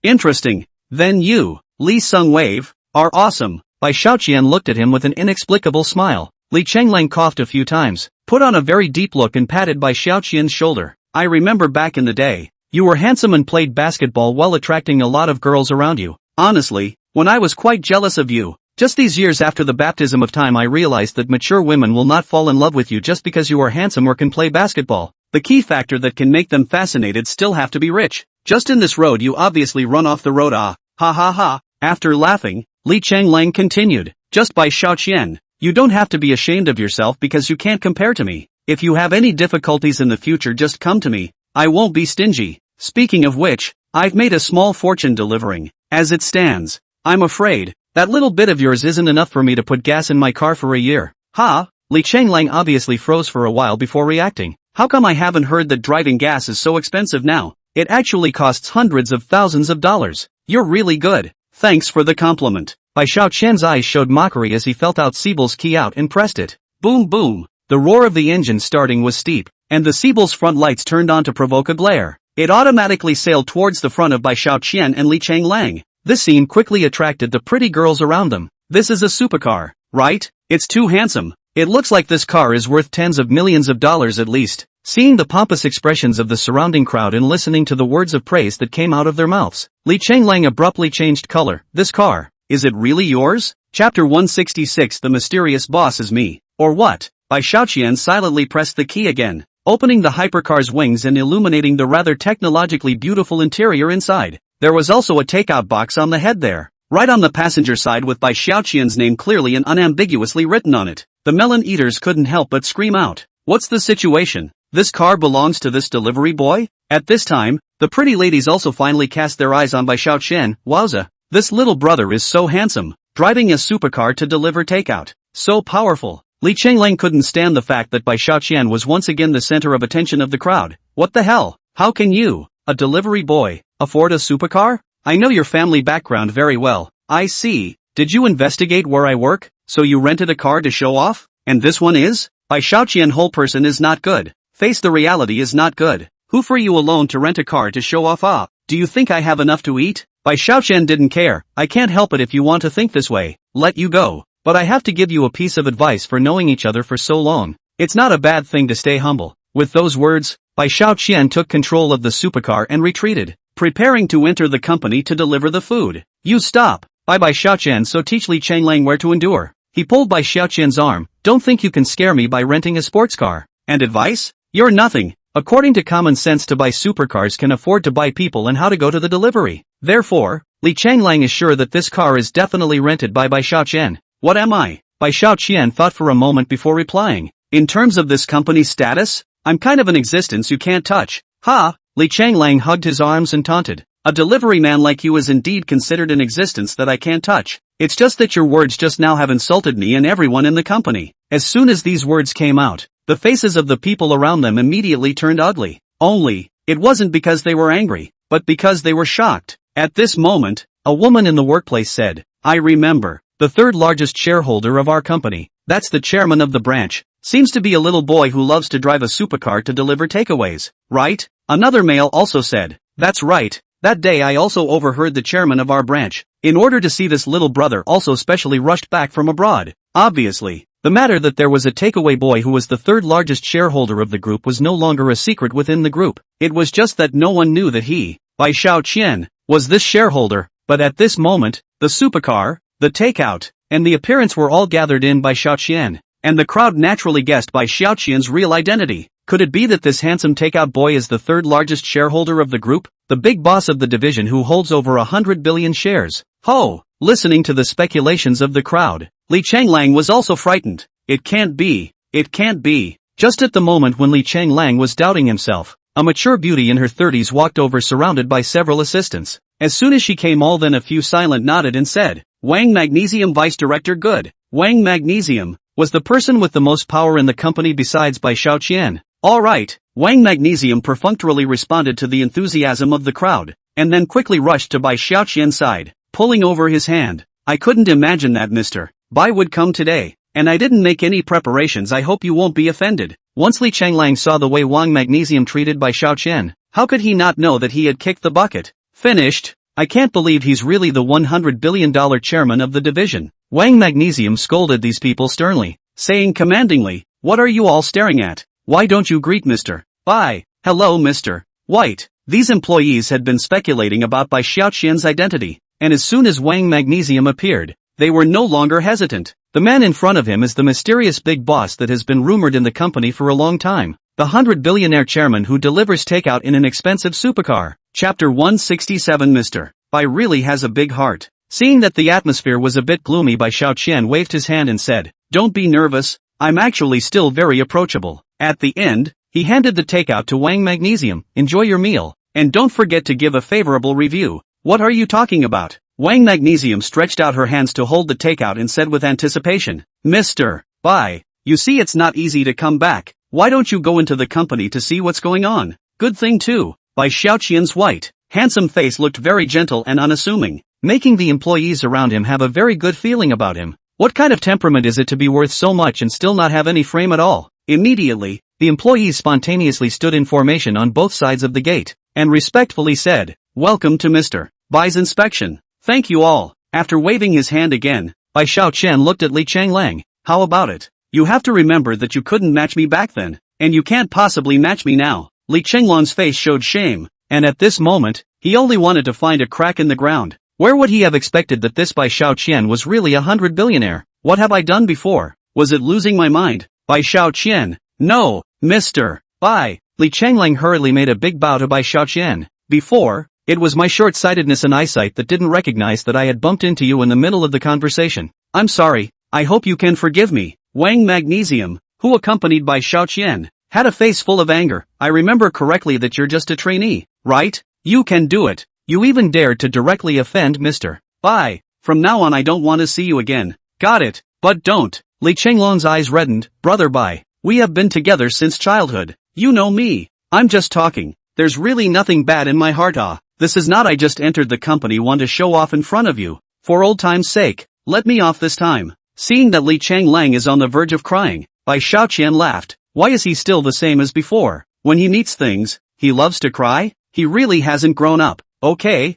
Interesting. Then you, Li Sungwave, are awesome. Bai Xiaoqian looked at him with an inexplicable smile. Li Changlang coughed a few times, put on a very deep look and patted Bai Xiaoqian's shoulder. I remember back in the day, you were handsome and played basketball while attracting a lot of girls around you. Honestly, when I was quite jealous of you. Just these years after the baptism of time I realized that mature women will not fall in love with you just because you are handsome or can play basketball. The key factor that can make them fascinated still have to be rich. Just in this road you obviously run off the road. Ha ha ha. After laughing, Li Changlang continued. Just Bai Xiaoqian, you don't have to be ashamed of yourself because you can't compare to me. If you have any difficulties in the future just come to me. I won't be stingy. Speaking of which, I've made a small fortune delivering. As it stands, I'm afraid that little bit of yours isn't enough for me to put gas in my car for a year. Ha? Li Changlang obviously froze for a while before reacting. How come I haven't heard that driving gas is so expensive now? It actually costs hundreds of thousands of dollars. You're really good. Thanks for the compliment. Bai Xiaoqian's eyes showed mockery as he felt out Siebel's key out and pressed it. Boom boom. The roar of the engine starting was steep, and the Siebel's front lights turned on to provoke a glare. It automatically sailed towards the front of Bai Xiaoqian and Li Changlang. This scene quickly attracted the pretty girls around them. This is a supercar, right? It's too handsome. It looks like this car is worth tens of millions of dollars at least. Seeing the pompous expressions of the surrounding crowd and listening to the words of praise that came out of their mouths, Li Changlang abruptly changed color. This car, is it really yours? Chapter 166. The mysterious boss is me. Or what? Bai Xiaoqian silently pressed the key again, opening the hypercar's wings and illuminating the rather technologically beautiful interior inside. There was also a takeout box on the head there, right on the passenger side with Bai Xiaoqian's name clearly and unambiguously written on it. The melon eaters couldn't help but scream out. What's the situation? This car belongs to this delivery boy? At this time, the pretty ladies also finally cast their eyes on Bai Xiaoqian. Wowza, this little brother is so handsome, driving a supercar to deliver takeout. So powerful. Li Changlang couldn't stand the fact that Bai Xiaoqian was once again the center of attention of the crowd. What the hell? How can you, a delivery boy, afford a supercar? I know your family background very well. I see. Did you investigate where I work? So you rented a car to show off? And this one is? Bai Xiaoqian whole person is not good. Face the reality is not good. Who for you alone to rent a car to show off? Ah, do you think I have enough to eat? Bai Xiaoqian didn't care. I can't help it if you want to think this way. Let you go. But I have to give you a piece of advice for knowing each other for so long. It's not a bad thing to stay humble. With those words, Bai Xiaoqian took control of the supercar and retreated, preparing to enter the company to deliver the food. You stop. Bai Xiaoqian, so teach Li Changlang where to endure. He pulled Bai Xiaoqian's arm. Don't think you can scare me by renting a sports car. And advice? You're nothing. According to common sense, to buy supercars can afford to buy people and how to go to the delivery. Therefore, Li Changlang is sure that this car is definitely rented by Bai Xiaoqian. What am I? Bai Xiaoqian thought for a moment before replying. In terms of this company's status, I'm kind of an existence you can't touch. Ha! Li Changlang hugged his arms and taunted. A delivery man like you is indeed considered an existence that I can't touch. It's just that your words just now have insulted me and everyone in the company. As soon as these words came out, the faces of the people around them immediately turned ugly. Only, it wasn't because they were angry, but because they were shocked. At this moment, a woman in the workplace said, I remember, the third largest shareholder of our company, that's the chairman of the branch, seems to be a little boy who loves to drive a supercar to deliver takeaways, right? Another male also said, that's right, that day I also overheard the chairman of our branch, in order to see this little brother also specially rushed back from abroad. Obviously, the matter that there was a takeaway boy who was the third largest shareholder of the group was no longer a secret within the group. It was just that no one knew that he, Bai Xiaoqian, was this shareholder. But at this moment, the supercar, the takeout, and the appearance were all gathered in Bai Xiaoqian, and the crowd naturally guessed Bai Xiaoqian's real identity. Could it be that this handsome takeout boy is the third largest shareholder of the group, the big boss of the division who holds over 100 billion shares? Ho! Listening to the speculations of the crowd, Li Changlang was also frightened. It can't be. It can't be. Just at the moment when Li Changlang was doubting himself, a mature beauty in her 30s walked over surrounded by several assistants. As soon as she came all then a few silent nodded and said, Wang Magnesium Vice Director good. Wang Magnesium was the person with the most power in the company besides Bai Xiaoqian. Alright, Wang Magnesium perfunctorily responded to the enthusiasm of the crowd, and then quickly rushed to Bai Xiaoqian's side, pulling over his hand. I couldn't imagine that Mr. Bai would come today, and I didn't make any preparations. I hope you won't be offended. Once Li Changlang saw the way Wang Magnesium treated Bai Xiaoqian, how could he not know that he had kicked the bucket? Finished. I can't believe he's really the $100 billion chairman of the division. Wang Magnesium scolded these people sternly, saying commandingly, what are you all staring at? Why don't you greet Mr. Bai? Hello Mr. White. These employees had been speculating about Bai Xiaoqian's identity, and as soon as Wang Magnesium appeared, they were no longer hesitant. The man in front of him is the mysterious big boss that has been rumored in the company for a long time. The 100-billionaire chairman who delivers takeout in an expensive supercar. Chapter 167. Mr. Bai really has a big heart. Seeing that the atmosphere was a bit gloomy, Bai Xiaoqian waved his hand and said, don't be nervous, I'm actually still very approachable. At the end, he handed the takeout to Wang Magnesium. Enjoy your meal, and don't forget to give a favorable review. What are you talking about? Wang Magnesium stretched out her hands to hold the takeout and said with anticipation, Mr. Bai, you see it's not easy to come back. Why don't you go into the company to see what's going on? Good thing too. Bai Xiaoqian's white, handsome face looked very gentle and unassuming. making the employees around him have a very good feeling about him. What kind of temperament is it to be worth so much and still not have any frame at all? Immediately, the employees spontaneously stood in formation on both sides of the gate, and respectfully said, "Welcome to Mr. Bai's inspection. Thank you all." After waving his hand again, Bai Xiaoqian looked at Li Changlang. "How about it? You have to remember that you couldn't match me back then, and you can't possibly match me now." Li Chenglong's face showed shame, and at this moment, he only wanted to find a crack in the ground. Where would he have expected that this Bai Xiaoqian was really 100 billionaire? What have I done before? Was it losing my mind? Bai Xiaoqian. "No, Mr. Bai." Li Changlang hurriedly made a big bow to Bai Xiaoqian. "Before, it was my short-sightedness and eyesight that didn't recognize that I had bumped into you in the middle of the conversation. I'm sorry, I hope you can forgive me." Wang Magnesium, who accompanied Bai Xiaoqian, had a face full of anger. "I remember correctly that you're just a trainee, right? You can do it. You even dared to directly offend Mr. Bai. From now on I don't want to see you again. Got it? But don't." Li Chenglong's eyes reddened. "Brother Bai, we have been together since childhood. You know me. I'm just talking. There's really nothing bad in my heart. This is not I just entered the company want to show off in front of you. For old time's sake, let me off this time." Seeing that Li Changlang is on the verge of crying, Bai Xiaoqian laughed. Why is he still the same as before? When he meets things, he loves to cry? He really hasn't grown up. Okay,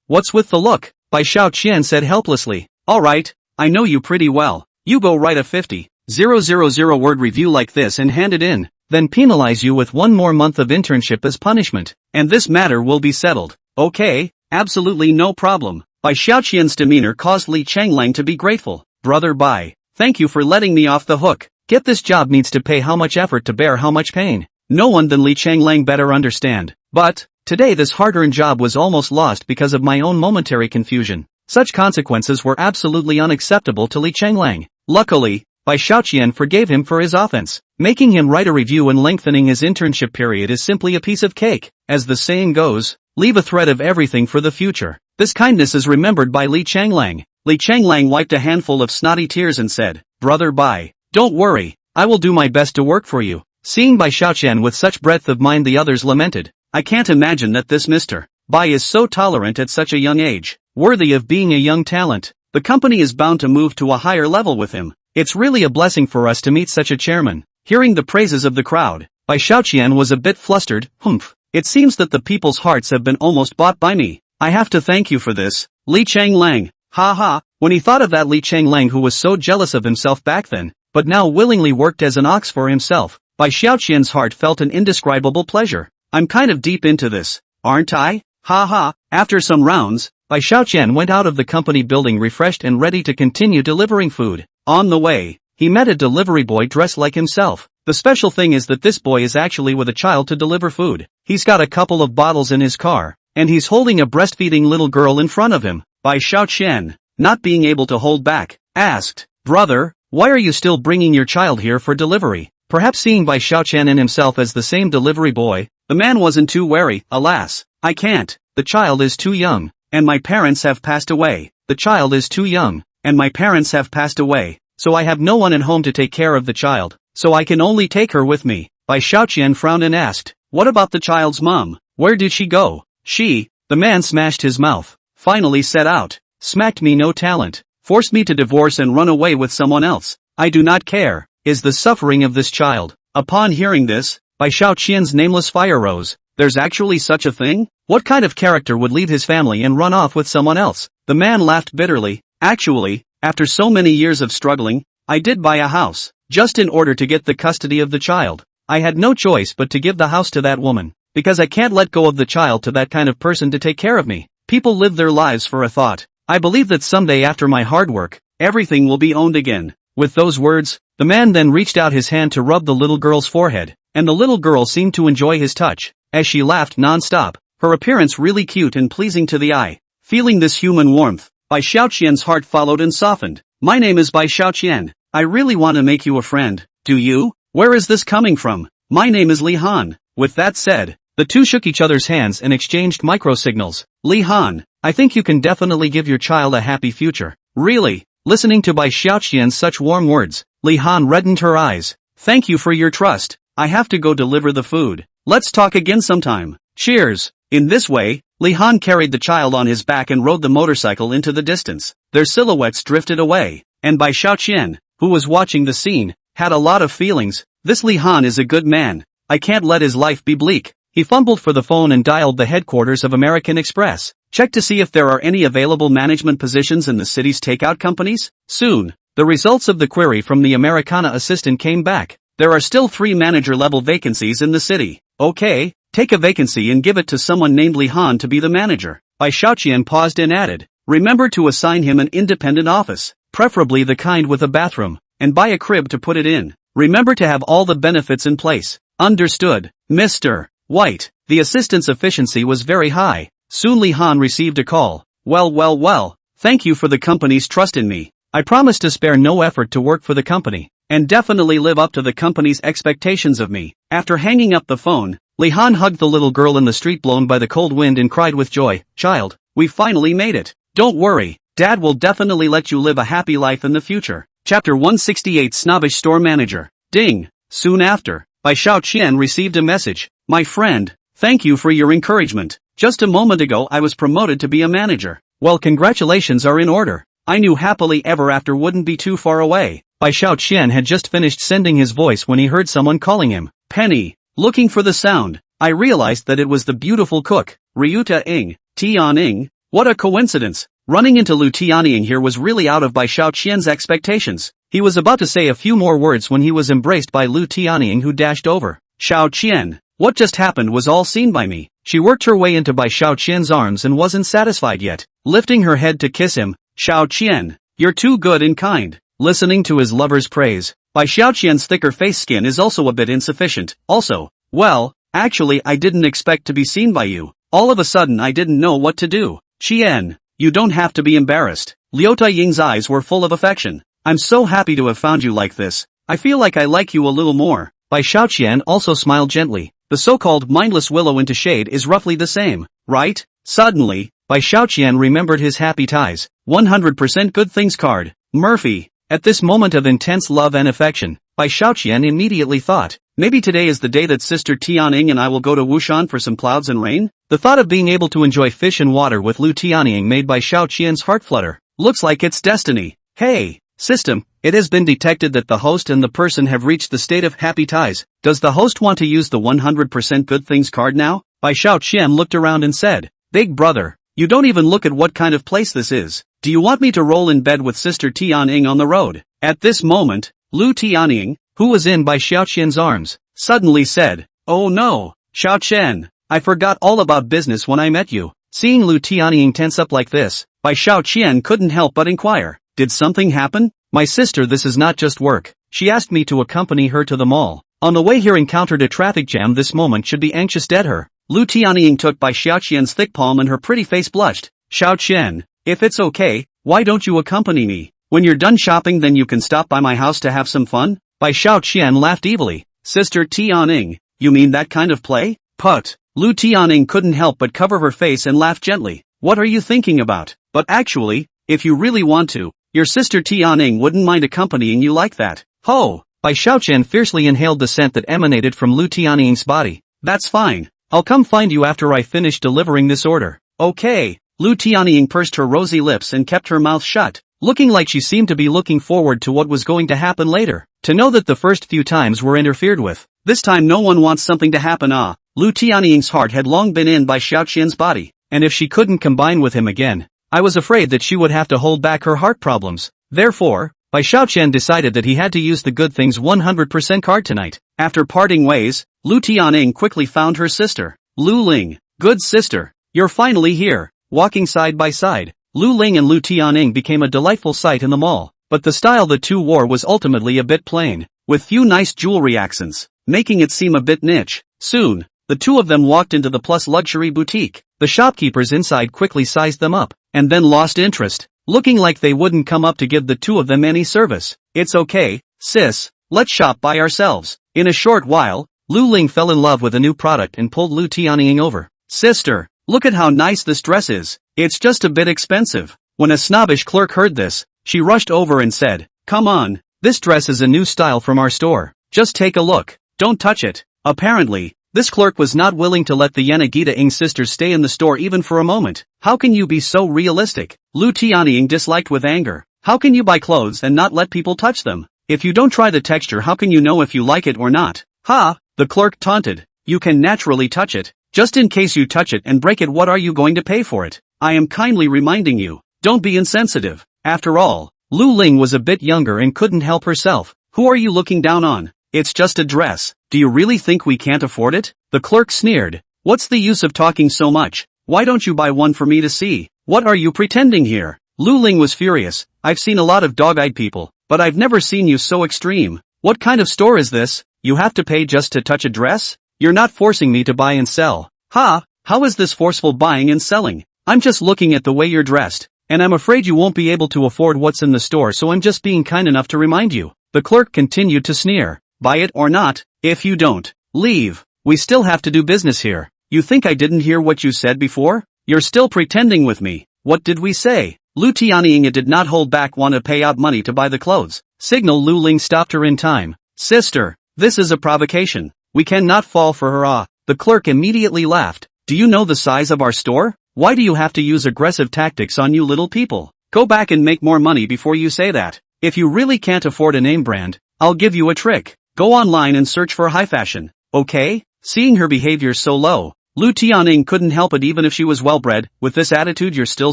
what's with the look? Bai Xiaoqian said helplessly. "Alright, I know you pretty well. You go write a 50,000 word review like this and hand it in, then penalize you with 1 more month of internship as punishment, and this matter will be settled." "Okay, absolutely no problem." Bai Xiaoqian's demeanor caused Li Changlang to be grateful. "Brother Bai, thank you for letting me off the hook. Get this job needs to pay how much effort to bear how much pain. No one than Li Changlang better understand. But, today this hard-earned job was almost lost because of my own momentary confusion. Such consequences were absolutely unacceptable to Li Changlang. Luckily, Bai Xiaoqian forgave him for his offense. Making him write a review and lengthening his internship period is simply a piece of cake. As the saying goes, leave a thread of everything for the future. This kindness is remembered by Li Changlang. Li Changlang wiped a handful of snotty tears and said, "Brother Bai, don't worry, I will do my best to work for you." Seeing Bai Xiaoqian with such breadth of mind, the others lamented. "I can't imagine that this Mr. Bai is so tolerant at such a young age, worthy of being a young talent. The company is bound to move to a higher level with him. It's really a blessing for us to meet such a chairman." Hearing the praises of the crowd, Bai Xiaoqian was a bit flustered. "Humph, it seems that the people's hearts have been almost bought by me. I have to thank you for this, Li Changlang." Ha. When he thought of that Li Changlang who was so jealous of himself back then, but now willingly worked as an ox for himself, Bai Xiaoqian's heart felt an indescribable pleasure. "I'm kind of deep into this, aren't I? Ha. After some rounds, Bai Xiaoqian went out of the company building refreshed and ready to continue delivering food. On the way, he met a delivery boy dressed like himself. The special thing is that this boy is actually with a child to deliver food. He's got a couple of bottles in his car, and he's holding a breastfeeding little girl in front of him. Bai Xiaoqian, not being able to hold back, asked, "Brother, why are you still bringing your child here for delivery?" Perhaps seeing Bai Xiaoqian in himself as the same delivery boy, the man wasn't too wary. "Alas, I can't. The child is too young, and my parents have passed away. The child is too young, and my parents have passed away, so I have no one at home to take care of the child, so I can only take her with me." Bai Xiaoqian frowned and asked, "What about the child's mom? Where did she go?" The man smashed his mouth, finally said out, "Smacked me no talent, forced me to divorce and run away with someone else. I do not care, is the suffering of this child." Upon hearing this, Bai Xiaoqian's nameless fire rose. There's actually such a thing? What kind of character would leave his family and run off with someone else? The man laughed bitterly. "Actually, after so many years of struggling, I did buy a house, just in order to get the custody of the child. I had no choice but to give the house to that woman, because I can't let go of the child to that kind of person to take care of me. People live their lives for a thought. I believe that someday after my hard work, everything will be owned again." With those words, the man then reached out his hand to rub the little girl's forehead, and the little girl seemed to enjoy his touch, as she laughed non-stop, her appearance really cute and pleasing to the eye. Feeling this human warmth, Bai Xiaoqian's heart followed and softened. "My name is Bai Xiaoqian. I really want to make you a friend. Do you? Where is this coming from? My name is Li Han." With that said, the two shook each other's hands and exchanged micro-signals. "Li Han, I think you can definitely give your child a happy future." "Really?" Listening to Bai Xiaoqian's such warm words, Li Han reddened her eyes. "Thank you for your trust. I have to go deliver the food. Let's talk again sometime. Cheers." In this way, Li Han carried the child on his back and rode the motorcycle into the distance. Their silhouettes drifted away, and Bai Xiaoqian, who was watching the scene, had a lot of feelings. This Li Han is a good man. I can't let his life be bleak. He fumbled for the phone and dialed the headquarters of American Express. Check to see if there are any available management positions in the city's takeout companies. Soon, the results of the query from the Americana assistant came back. There are still 3 manager-level vacancies in the city. Okay, take a vacancy and give it to someone named Li Han to be the manager. Bai Xiaoqian paused and added, remember to assign him an independent office, preferably the kind with a bathroom, and buy a crib to put it in. Remember to have all the benefits in place. Understood, Mr. White. The assistant's efficiency was very high. Soon Li Han received a call. Well, thank you for the company's trust in me. I promise to spare no effort to work for the company, and definitely live up to the company's expectations of me. After hanging up the phone, Li Han hugged the little girl in the street blown by the cold wind and cried with joy, child, we finally made it. Don't worry, Dad will definitely let you live a happy life in the future. Chapter 168 Snobbish Store Manager. Ding. Soon after, Bai Xiaoqian received a message. My friend, thank you for your encouragement. Just a moment ago I was promoted to be a manager. Well, congratulations are in order. I knew happily ever after wouldn't be too far away. Bai Xiaoqian had just finished sending his voice when he heard someone calling him. Penny. Looking for the sound, I realized that it was the beautiful cook, Ryuta Ing. Tianing. What a coincidence. Running into Lu Tianing here was really out of Bai Xiaoqian's expectations. He was about to say a few more words when he was embraced by Lu Tianing, who dashed over. Xiaoqian. What just happened was all seen by me. She worked her way into Bai Xiaoqian's arms and wasn't satisfied yet. Lifting her head to kiss him, Xiaoqian, you're too good and kind. Listening to his lover's praise, Bai Xiaoqian's thicker face skin is also a bit insufficient. Also, well, actually I didn't expect to be seen by you. All of a sudden I didn't know what to do. Qian, you don't have to be embarrassed. Liu Taiying's eyes were full of affection. I'm so happy to have found you like this. I feel like I like you a little more. Bai Xiaoqian also smiled gently. The so-called mindless willow into shade is roughly the same, right? Suddenly, Bai Xiaoqian remembered his happy ties. 100% good things card. Murphy. At this moment of intense love and affection, Bai Xiaoqian immediately thought, maybe today is the day that Sister Tianing and I will go to Wushan for some clouds and rain? The thought of being able to enjoy fish and water with Lu Tianing made Bai Xiaoqian's heart flutter. Looks like it's destiny. Hey, system, it has been detected that the host and the person have reached the state of happy ties. Does the host want to use the 100% good things card now? Bai Xiaoqian looked around and said, Big brother, you don't even look at what kind of place this is. Do you want me to roll in bed with Sister Tianing on the road? At this moment, Lu Tianing, who was in Bai Xiaoqian's arms, suddenly said, Oh no, Xiaoqian, I forgot all about business when I met you. Seeing Lu Tianing tense up like this, Bai Xiaoqian couldn't help but inquire, did something happen? My sister, this is not just work. She asked me to accompany her to the mall. On the way here encountered a traffic jam. This moment should be anxious dead her. Lu Tianing took Bai Xiaoqian's thick palm and her pretty face blushed. Xiaoqian, if it's okay, why don't you accompany me? When you're done shopping then you can stop by my house to have some fun? Bai Xiaoqian laughed evilly. Sister Tianing, you mean that kind of play? Put. Lu Tianing couldn't help but cover her face and laugh gently. What are you thinking about? But actually, if you really want to, your sister Tianing wouldn't mind accompanying you like that. Ho! Bai Xiaoqian fiercely inhaled the scent that emanated from Lu Tianing's body. That's fine. I'll come find you after I finish delivering this order. Okay. Lu Tianing pursed her rosy lips and kept her mouth shut, looking like she seemed to be looking forward to what was going to happen later. To know that the first few times were interfered with. This time no one wants something to happen. Lu Tianing's heart had long been in Bai Xiaoqian's body, and if she couldn't combine with him again, I was afraid that she would have to hold back her heart problems. Therefore, Bai Xiaoqian decided that he had to use the good things 100% card tonight. After parting ways, Lu Tianing quickly found her sister. Lu Ling, good sister, you're finally here. Walking side by side, Lu Ling and Lu Tianing became a delightful sight in the mall, but the style the two wore was ultimately a bit plain, with few nice jewelry accents, making it seem a bit niche. Soon, the two of them walked into the Plus luxury boutique. The shopkeepers inside quickly sized them up, and then lost interest, looking like they wouldn't come up to give the two of them any service. It's okay, sis, let's shop by ourselves. In a short while, Lu Ling fell in love with a new product and pulled Lu Tianing over. Sister, look at how nice this dress is. It's just a bit expensive. When a snobbish clerk heard this, she rushed over and said, Come on, this dress is a new style from our store. Just take a look. Don't touch it. Apparently, This clerk was not willing to let the Yanagita-ing sisters stay in the store even for a moment. How can you be so realistic? Lu Tianying disliked with anger. How can you buy clothes and not let people touch them? If you don't try the texture, how can you know if you like it or not? Ha! The clerk taunted. You can naturally touch it. Just in case you touch it and break it, what are you going to pay for it? I am kindly reminding you. Don't be insensitive. After all, Lu Ling was a bit younger and couldn't help herself. Who are you looking down on? It's just a dress. Do you really think we can't afford it? The clerk sneered. What's the use of talking so much? Why don't you buy one for me to see? What are you pretending here? Lu Ling was furious. I've seen a lot of dog-eyed people, but I've never seen you so extreme. What kind of store is this? You have to pay just to touch a dress? You're not forcing me to buy and sell. Ha! How is this forceful buying and selling? I'm just looking at the way you're dressed, and I'm afraid you won't be able to afford what's in the store, so I'm just being kind enough to remind you. The clerk continued to sneer. Buy it or not. If you don't, leave. We still have to do business here. You think I didn't hear what you said before? You're still pretending with me. What did we say? Lu Tianying did not hold back, want to pay out money to buy the clothes. Signal Lu Ling stopped her in time. Sister, this is a provocation. We cannot fall for her. The clerk immediately laughed. Do you know the size of our store? Why do you have to use aggressive tactics on you little people? Go back and make more money before you say that. If you really can't afford a name brand, I'll give you a trick. Go online and search for high fashion, okay? Seeing her behavior so low, Lu Tianying couldn't help it. Even if she was well-bred, with this attitude you're still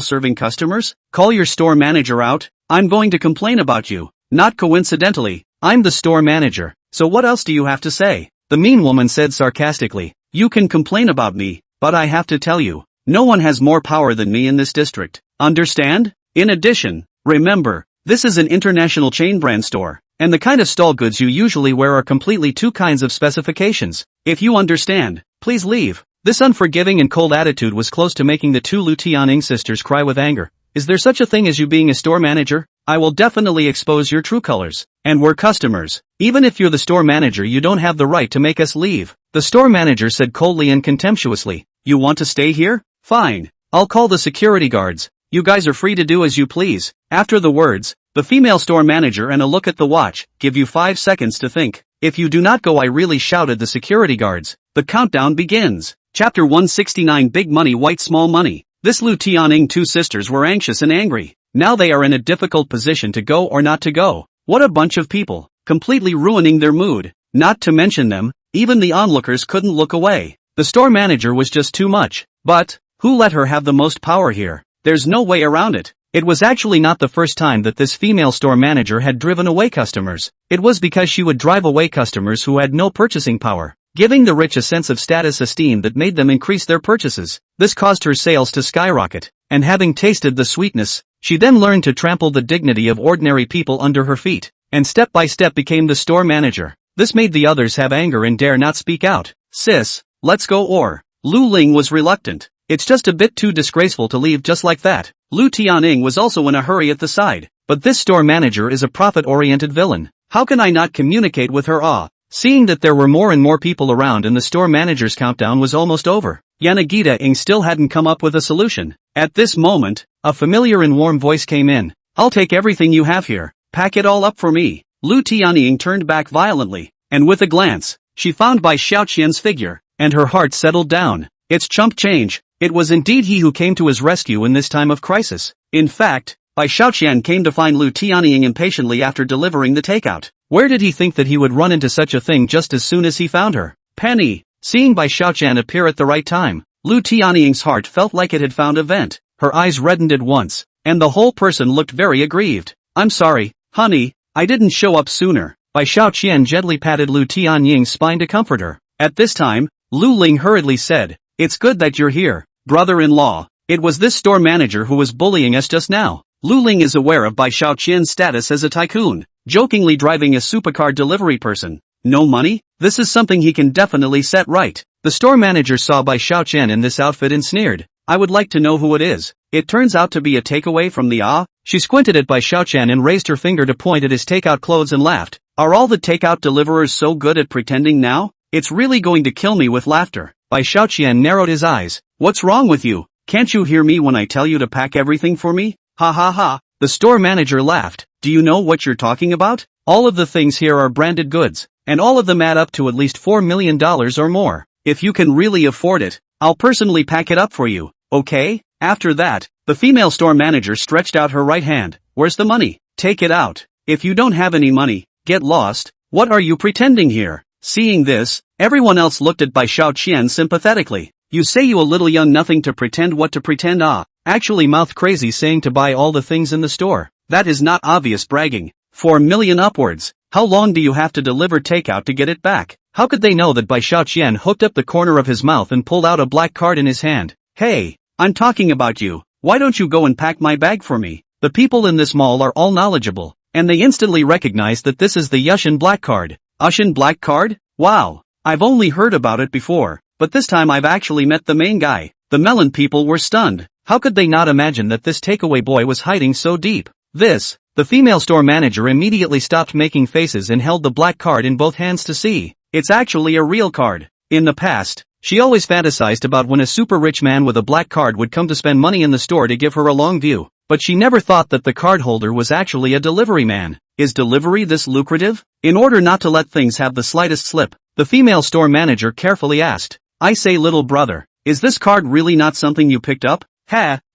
serving customers? Call your store manager out. I'm going to complain about you. Not coincidentally, I'm the store manager, so what else do you have to say? The mean woman said sarcastically. You can complain about me, but I have to tell you, no one has more power than me in this district. Understand? In addition, remember, this is an international chain brand store, and the kind of stall goods you usually wear are completely two kinds of specifications. If you understand, please leave. This unforgiving and cold attitude was close to making the two Lu Tianying sisters cry with anger. Is there such a thing as you being a store manager? I will definitely expose your true colors. And we're customers. Even if you're the store manager, you don't have the right to make us leave. The store manager said coldly and contemptuously. You want to stay here? Fine. I'll call the security guards. You guys are free to do as you please. After the words, the female store manager and a look at the watch, give you 5 seconds to think. If you do not go, I really, shouted the security guards. The countdown begins. Chapter 169. Big money, white small money. This Lu Tianying two sisters were anxious and angry. Now they are in a difficult position to go or not to go. What a bunch of people, completely ruining their mood. Not to mention them, even the onlookers couldn't look away. The store manager was just too much. But, who let her have the most power here? There's no way around it. It was actually not the first time that this female store manager had driven away customers. It was because she would drive away customers who had no purchasing power, giving the rich a sense of status esteem that made them increase their purchases. This caused her sales to skyrocket, and having tasted the sweetness, she then learned to trample the dignity of ordinary people under her feet, and step by step became the store manager. This made the others have anger and dare not speak out. Sis, let's go. Or Lu Ling was reluctant. It's just a bit too disgraceful to leave just like that. Lu Tianying was also in a hurry at the side. But this store manager is a profit-oriented villain. How can I not communicate with her? Seeing that there were more and more people around and the store manager's countdown was almost over, Yanagita-ing still hadn't come up with a solution. At this moment, a familiar and warm voice came in. I'll take everything you have here. Pack it all up for me. Lu Tianying turned back violently, and with a glance, she found Bai Xiaoqian's figure, and her heart settled down. It's chump change. It was indeed he who came to his rescue in this time of crisis. In fact, Bai Xiaoqian came to find Lu Tianying impatiently after delivering the takeout. Where did he think that he would run into such a thing just as soon as he found her? Penny! Seeing Bai Xiaoqian appear at the right time, Lu Tianying's heart felt like it had found a vent. Her eyes reddened at once, and the whole person looked very aggrieved. I'm sorry, honey, I didn't show up sooner. Bai Xiaoqian gently patted Lu Tianying's spine to comfort her. At this time, Lu Ling hurriedly said, It's good that you're here, brother-in-law. It was this store manager who was bullying us just now. Lu Ling is aware of Bai Xiaoqian's status as a tycoon, jokingly driving a supercar delivery person. No money? This is something he can definitely set right. The store manager saw Bai Xiaoqian in this outfit and sneered. I would like to know who it is. It turns out to be a takeaway from the She squinted at Bai Xiaoqian and raised her finger to point at his takeout clothes and laughed. Are all the takeout deliverers so good at pretending now? It's really going to kill me with laughter. Bai Xiaoqian narrowed his eyes. What's wrong with you? Can't you hear me when I tell you to pack everything for me? Ha ha ha. The store manager laughed. Do you know what you're talking about? All of the things here are branded goods, and all of them add up to at least $4 million or more. if you can really afford it, I'll personally pack it up for you, okay? After that, the female store manager stretched out her right hand. Where's the money? Take it out. If you don't have any money, get lost. What are you pretending here? Seeing this, everyone else looked at Bai Xiaoqian sympathetically. You say you a little young nothing to pretend what to pretend actually mouth crazy saying to buy all the things in the store. That is not obvious bragging. 4 million upwards. How long do you have to deliver takeout to get it back? How could they know that Bai Xiaoqian hooked up the corner of his mouth and pulled out a black card in his hand? Hey, I'm talking about you. Why don't you go and pack my bag for me? The people in this mall are all knowledgeable, and they instantly recognize that this is the Yushin black card. Yushin black card? Wow. I've only heard about it before, but this time I've actually met the main guy. The melon people were stunned. How could they not imagine that this takeaway boy was hiding so deep? The female store manager immediately stopped making faces and held the black card in both hands to see. It's actually a real card. In the past, she always fantasized about when a super rich man with a black card would come to spend money in the store to give her a long view, but she never thought that the card holder was actually a delivery man. Is delivery this lucrative? In order not to let things have the slightest slip, the female store manager carefully asked, I say little brother, is this card really not something you picked up?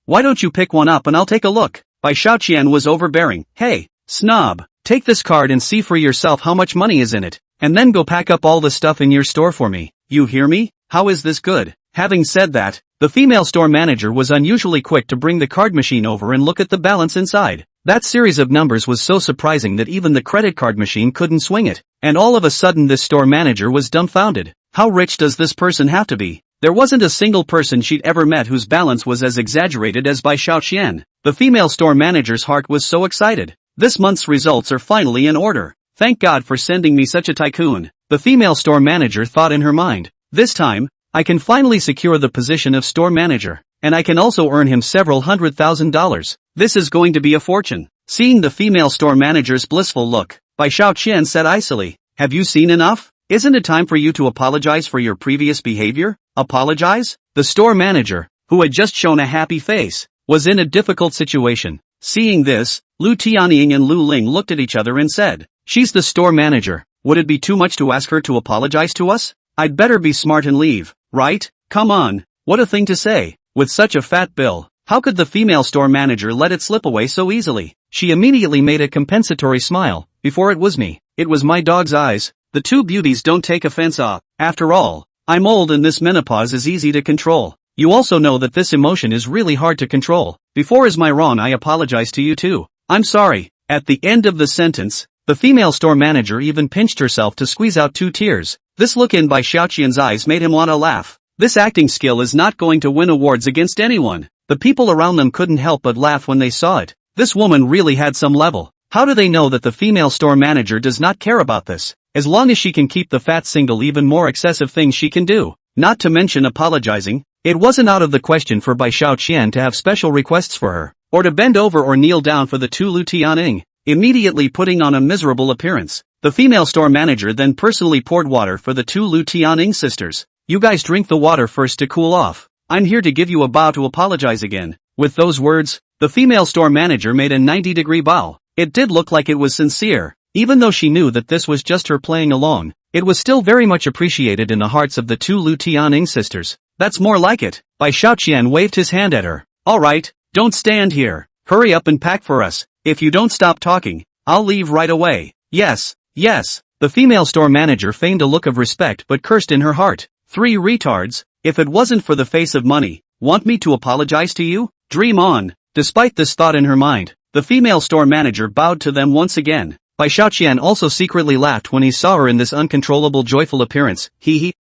Why don't you pick one up and I'll take a look? Bai Xiaoqian was overbearing. Hey, snob, take this card and see for yourself how much money is in it, and then go pack up all the stuff in your store for me. You hear me? How is this good? Having said that, the female store manager was unusually quick to bring the card machine over and look at the balance inside. That series of numbers was so surprising that even the credit card machine couldn't swing it, and all of a sudden this store manager was dumbfounded. How rich does this person have to be? There wasn't a single person she'd ever met whose balance was as exaggerated as Bai Xiaoqian. The female store manager's heart was so excited. This month's results are finally in order. Thank God for sending me such a tycoon. The female store manager thought in her mind. This time, I can finally secure the position of store manager, and I can also earn him several $100,000. This is going to be a fortune. Seeing the female store manager's blissful look, Bai Xiaoqian said icily, have you seen enough? Isn't it time for you to apologize for your previous behavior? Apologize? The store manager, who had just shown a happy face, was in a difficult situation. Seeing this, Lu Tianying and Lu Ling looked at each other and said, she's the store manager. Would it be too much to ask her to apologize to us? I'd better be smart and leave, right? Come on, what a thing to say. With such a fat bill, how could the female store manager let it slip away so easily? She immediately made a compensatory smile. Before it was me, it was my dog's eyes. The two beauties don't take offense. After all, I'm old and this menopause is easy to control. You also know that this emotion is really hard to control. Before is my wrong, I apologize to you too. I'm sorry. At the end of the sentence, the female store manager even pinched herself to squeeze out 2 tears. This look in Bai Xiaoqian's eyes made him want to laugh. This acting skill is not going to win awards against anyone. The people around them couldn't help but laugh when they saw it. This woman really had some level. How do they know that the female store manager does not care about this? As long as she can keep the fat single, even more excessive things she can do. Not to mention apologizing. It wasn't out of the question for Bai Xiaoqian to have special requests for her, or to bend over or kneel down for the two Lu Tianying, immediately putting on a miserable appearance. The female store manager then personally poured water for the two Lu Tianying sisters. You guys drink the water first to cool off. I'm here to give you a bow to apologize again. With those words, the female store manager made a 90-degree bow. It did look like it was sincere. Even though she knew that this was just her playing along, it was still very much appreciated in the hearts of the two Lu Tianying sisters. That's more like it. Bai Xiaoqian waved his hand at her. Alright, don't stand here. Hurry up and pack for us. If you don't stop talking, I'll leave right away. Yes. The female store manager feigned a look of respect but cursed in her heart. 3 retards, if it wasn't for the face of money, want me to apologize to you? Dream on. Despite this thought in her mind, the female store manager bowed to them once again. Bai Xiaoqian also secretly laughed when he saw her in this uncontrollable joyful appearance.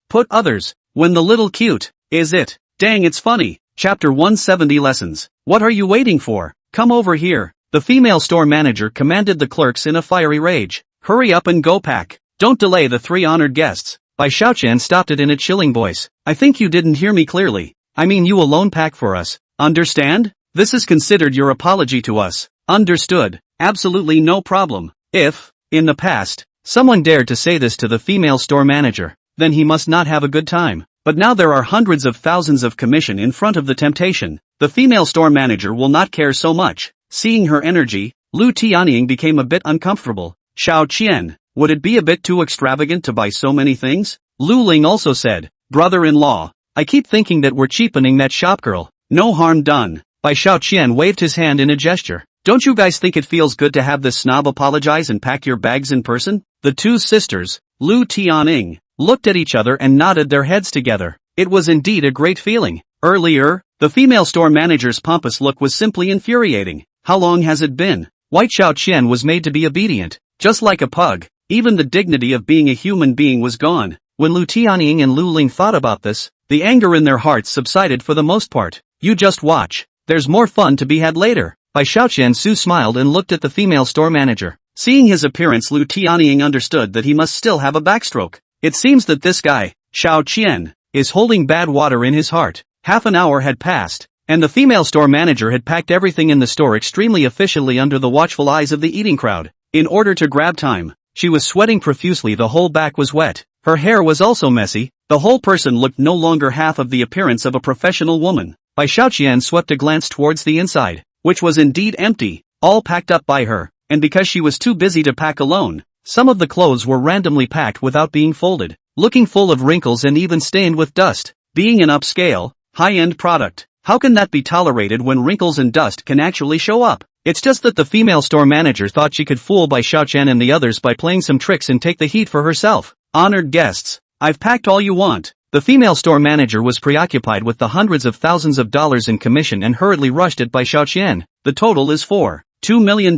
Put others. When the little cute. Is it? Dang, it's funny. Chapter 170 Lessons. What are you waiting for? Come over here. The female store manager commanded the clerks in a fiery rage. Hurry up and go pack. Don't delay the 3 honored guests. Bai Xiaoqian stopped it in a chilling voice. I think you didn't hear me clearly. I mean you alone pack for us. Understand? This is considered your apology to us. Understood. Absolutely no problem. If, in the past, someone dared to say this to the female store manager, then he must not have a good time. But now there are hundreds of thousands of commission in front of the temptation. The female store manager will not care so much. Seeing her energy, Lu Tianying became a bit uncomfortable. Xiao Qian, would it be a bit too extravagant to buy so many things? Lu Ling also said, brother-in-law. I keep thinking that we're cheapening that shopgirl. No harm done. Bai Xiaoqian waved his hand in a gesture. Don't you guys think it feels good to have this snob apologize and pack your bags in person? The two sisters, Lu Tianying, looked at each other and nodded their heads together. It was indeed a great feeling. Earlier, the female store manager's pompous look was simply infuriating. How long has it been? White Xiaoqian was made to be obedient, just like a pug. Even the dignity of being a human being was gone. When Lu Tianying and Lu Ling thought about this, the anger in their hearts subsided for the most part. You just watch. There's more fun to be had later. Bai Xiaoqian Su smiled and looked at the female store manager. Seeing his appearance, Lu Tianying understood that he must still have a backstroke. It seems that this guy, Xiao Qian, is holding bad water in his heart. Half an hour had passed, and the female store manager had packed everything in the store extremely efficiently under the watchful eyes of the eating crowd. In order to grab time, she was sweating profusely. The whole back was wet. Her hair was also messy. The whole person looked no longer half of the appearance of a professional woman. Bai Xiaoqian swept a glance towards the inside, which was indeed empty, all packed up by her, and because she was too busy to pack alone, some of the clothes were randomly packed without being folded, looking full of wrinkles and even stained with dust. Being an upscale, high-end product, how can that be tolerated when wrinkles and dust can actually show up? It's just that the female store manager thought she could fool Bai Xiaoqian and the others by playing some tricks and take the heat for herself. Honored guests, I've packed all you want. The female store manager was preoccupied with the hundreds of thousands of dollars in commission and hurriedly rushed it by Xiaoqian. The total is $2 million,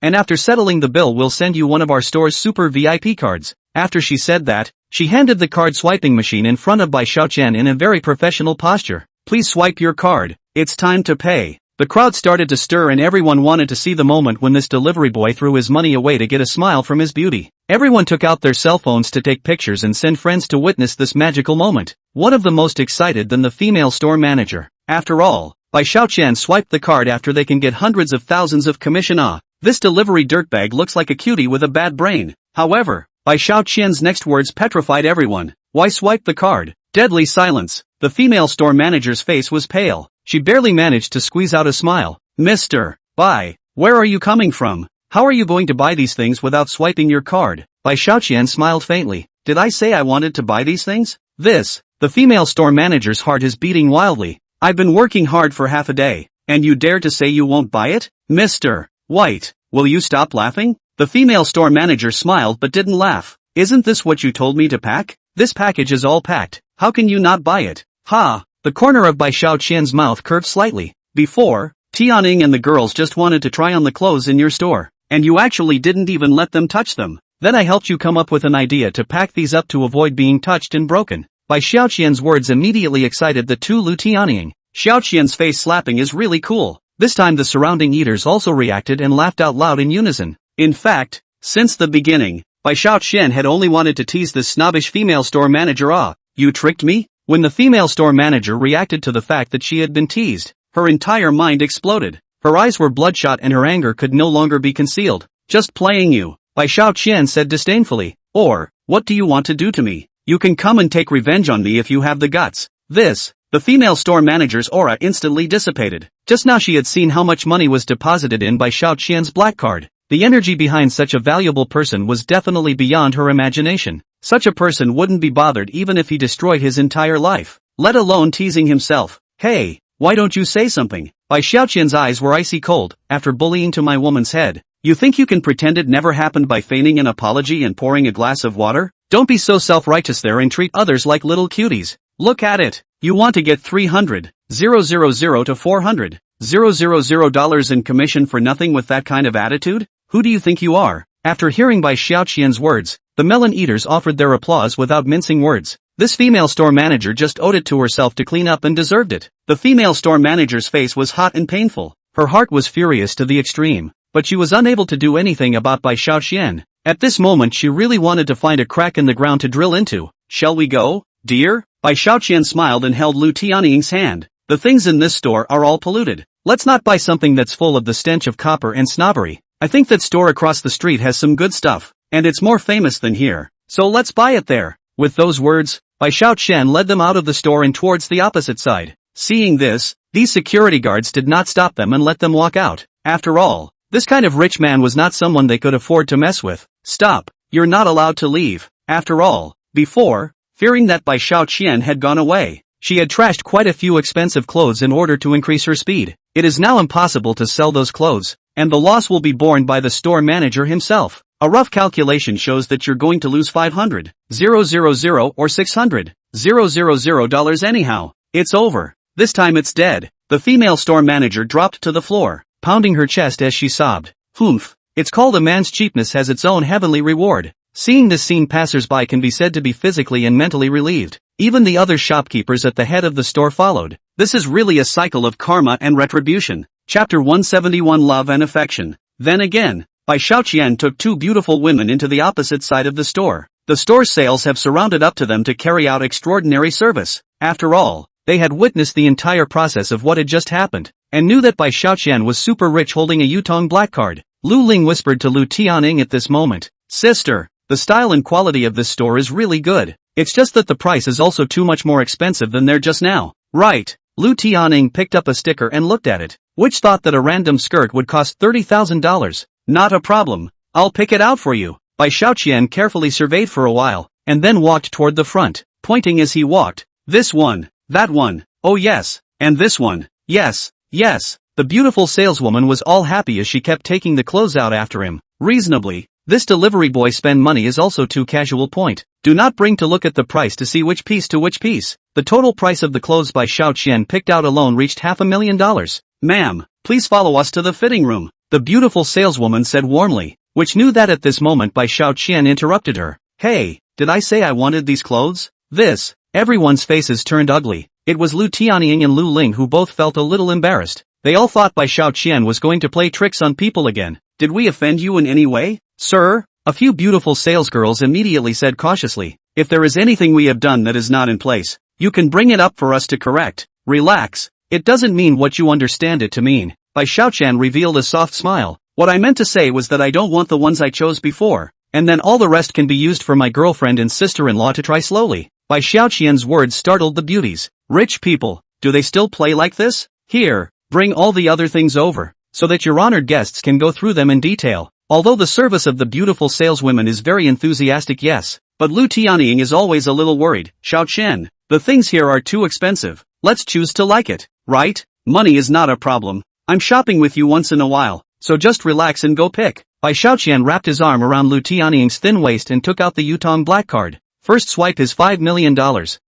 and after settling the bill we'll send you one of our store's super VIP cards. After she said that, she handed the card swiping machine in front of Bai Xiaoqian in a very professional posture. Please swipe your card. It's time to pay. The crowd started to stir and everyone wanted to see the moment when this delivery boy threw his money away to get a smile from his beauty. Everyone took out their cell phones to take pictures and send friends to witness this magical moment. One of the most excited than the female store manager. After all, Bai Xiaoqian swiped the card after they can get hundreds of thousands of commission. This delivery dirtbag looks like a cutie with a bad brain. However, Bai Xiaoqian's next words petrified everyone. Why swipe the card? Deadly silence. The female store manager's face was pale. She barely managed to squeeze out a smile. Mr. Bai, where are you coming from? How are you going to buy these things without swiping your card? Bai Xiaoqian smiled faintly. Did I say I wanted to buy these things? The female store manager's heart is beating wildly. I've been working hard for half a day, and you dare to say you won't buy it? Mr. White, will you stop laughing? The female store manager smiled but didn't laugh. Isn't this what you told me to pack? This package is all packed. How can you not buy it? Ha! The corner of Bai Xiaoqian's mouth curved slightly. Before, Tianying and the girls just wanted to try on the clothes in your store, and you actually didn't even let them touch them. Then I helped you come up with an idea to pack these up to avoid being touched and broken. Bai Xiaoqian's words immediately excited the two Lu Tianying. Xiaoqian's face slapping is really cool. This time the surrounding eaters also reacted and laughed out loud in unison. In fact, since the beginning, Bai Xiaoqian had only wanted to tease this snobbish female store manager. You tricked me? When the female store manager reacted to the fact that she had been teased, her entire mind exploded. Her eyes were bloodshot and her anger could no longer be concealed. Just playing you, Bai Xiaoqian said disdainfully. Or, what do you want to do to me? You can come and take revenge on me if you have the guts. The female store manager's aura instantly dissipated. Just now she had seen how much money was deposited in Bai Xiaoqian's black card. The energy behind such a valuable person was definitely beyond her imagination. Such a person wouldn't be bothered even if he destroyed his entire life, let alone teasing himself. Hey, why don't you say something? Bai Xiaoqian's eyes were icy cold. After bullying to my woman's head, you think you can pretend it never happened by feigning an apology and pouring a glass of water? Don't be so self-righteous there and treat others like little cuties. Look at it. You want to get $300,000 to $400,000 in commission for nothing with that kind of attitude? Who do you think you are? After hearing Bai Xiaoqian's words, the melon eaters offered their applause without mincing words. This female store manager just owed it to herself to clean up and deserved it. The female store manager's face was hot and painful. Her heart was furious to the extreme, but she was unable to do anything about Bai Xiaoqian. At this moment she really wanted to find a crack in the ground to drill into. Shall we go, dear? Bai Xiaoqian smiled and held Lu Tianying's hand. The things in this store are all polluted. Let's not buy something that's full of the stench of copper and snobbery. I think that store across the street has some good stuff, and it's more famous than here. So let's buy it there. With those words, Bai Xiaoqian led them out of the store and towards the opposite side. Seeing this, these security guards did not stop them and let them walk out. After all, this kind of rich man was not someone they could afford to mess with. Stop, you're not allowed to leave. After all, before, fearing that Bai Xiaoqian had gone away. She had trashed quite a few expensive clothes in order to increase her speed. It is now impossible to sell those clothes, and the loss will be borne by the store manager himself. A rough calculation shows that you're going to lose 500,000 or $600,000 anyhow. It's over. This time it's dead. The female store manager dropped to the floor, pounding her chest as she sobbed. Humph. It's called a man's cheapness has its own heavenly reward. Seeing this scene, passers-by can be said to be physically and mentally relieved. Even the other shopkeepers at the head of the store followed. This is really a cycle of karma and retribution. Chapter 171, Love and Affection. Then again, Bai Xiaoqian took two beautiful women into the opposite side of the store. The store's sales have surrounded up to them to carry out extraordinary service. After all, they had witnessed the entire process of what had just happened, and knew that Bai Xiaoqian was super rich holding a Yutong black card. Lu Ling whispered to Lu Tianing at this moment. Sister, the style and quality of this store is really good. It's just that the price is also too much more expensive than there just now. Right. Lu Tianing picked up a sticker and looked at it. Which thought that a random skirt would cost $30,000. Not a problem. I'll pick it out for you. Bai Xiaoqian carefully surveyed for a while, and then walked toward the front, pointing as he walked. This one, that one, oh yes, and this one, yes, yes. The beautiful saleswoman was all happy as she kept taking the clothes out after him. Reasonably, this delivery boy spend money is also too casual. Point. Do not bring to look at the price to see which piece to which piece. The total price of the clothes Bai Xiaoqian picked out alone reached $500,000. Ma'am, please follow us to the fitting room, the beautiful saleswoman said warmly, which knew that at this moment Bai Xiaoqian interrupted her. Hey, did I say I wanted these clothes? This. Everyone's faces turned ugly. It was Lu Tianying and Lu Ling who both felt a little embarrassed. They all thought Bai Xiaoqian was going to play tricks on people again. Did we offend you in any way, sir? A few beautiful salesgirls immediately said cautiously. If there is anything we have done that is not in place, you can bring it up for us to correct. Relax. It doesn't mean what you understand it to mean. Bai Xiaoqian revealed a soft smile. What I meant to say was that I don't want the ones I chose before, and then all the rest can be used for my girlfriend and sister-in-law to try slowly. Bai Xiaoqian's words startled the beauties. Rich people, do they still play like this? Here, bring all the other things over, so that your honored guests can go through them in detail. Although the service of the beautiful saleswomen is very enthusiastic, yes, but Lu Tianying is always a little worried. Xiaoqian, the things here are too expensive. Let's choose to like it, right? Money is not a problem. I'm shopping with you once in a while, so just relax and go pick. Bai Xiaoqian wrapped his arm around Lu Tianying's thin waist and took out the Yutong black card. First swipe is $5 million.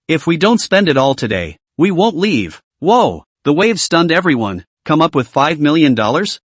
If we don't spend it all today, we won't leave. Whoa, the wave stunned everyone. Come up with $5 million?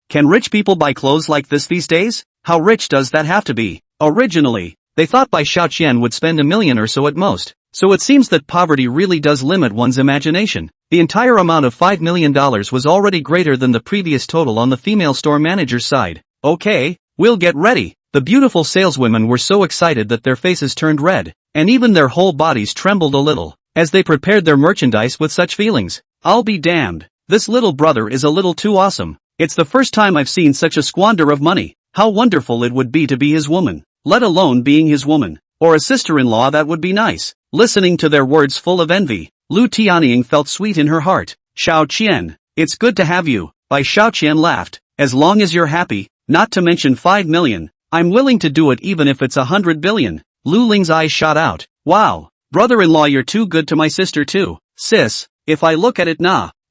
Can rich people buy clothes like this these days? How rich does that have to be? Originally, they thought Bai Xiaoqian would spend $1 million or so at most. So it seems that poverty really does limit one's imagination. The entire amount of $5 million was already greater than the previous total on the female store manager's side. Okay, we'll get ready. The beautiful saleswomen were so excited that their faces turned red, and even their whole bodies trembled a little, as they prepared their merchandise with such feelings. I'll be damned. This little brother is a little too awesome. It's the first time I've seen such a squander of money. How wonderful it would be to be his woman, let alone being his woman, or a sister-in-law that would be nice. Listening to their words full of envy, Lu Tianying felt sweet in her heart. Xiaoqian, it's good to have you. Bai Xiaoqian laughed. As long as you're happy, not to mention 5 million, I'm willing to do it even if it's 100 billion. Lu Ling's eyes shot out. Wow, brother-in-law, you're too good to my sister too. Sis, if I look at it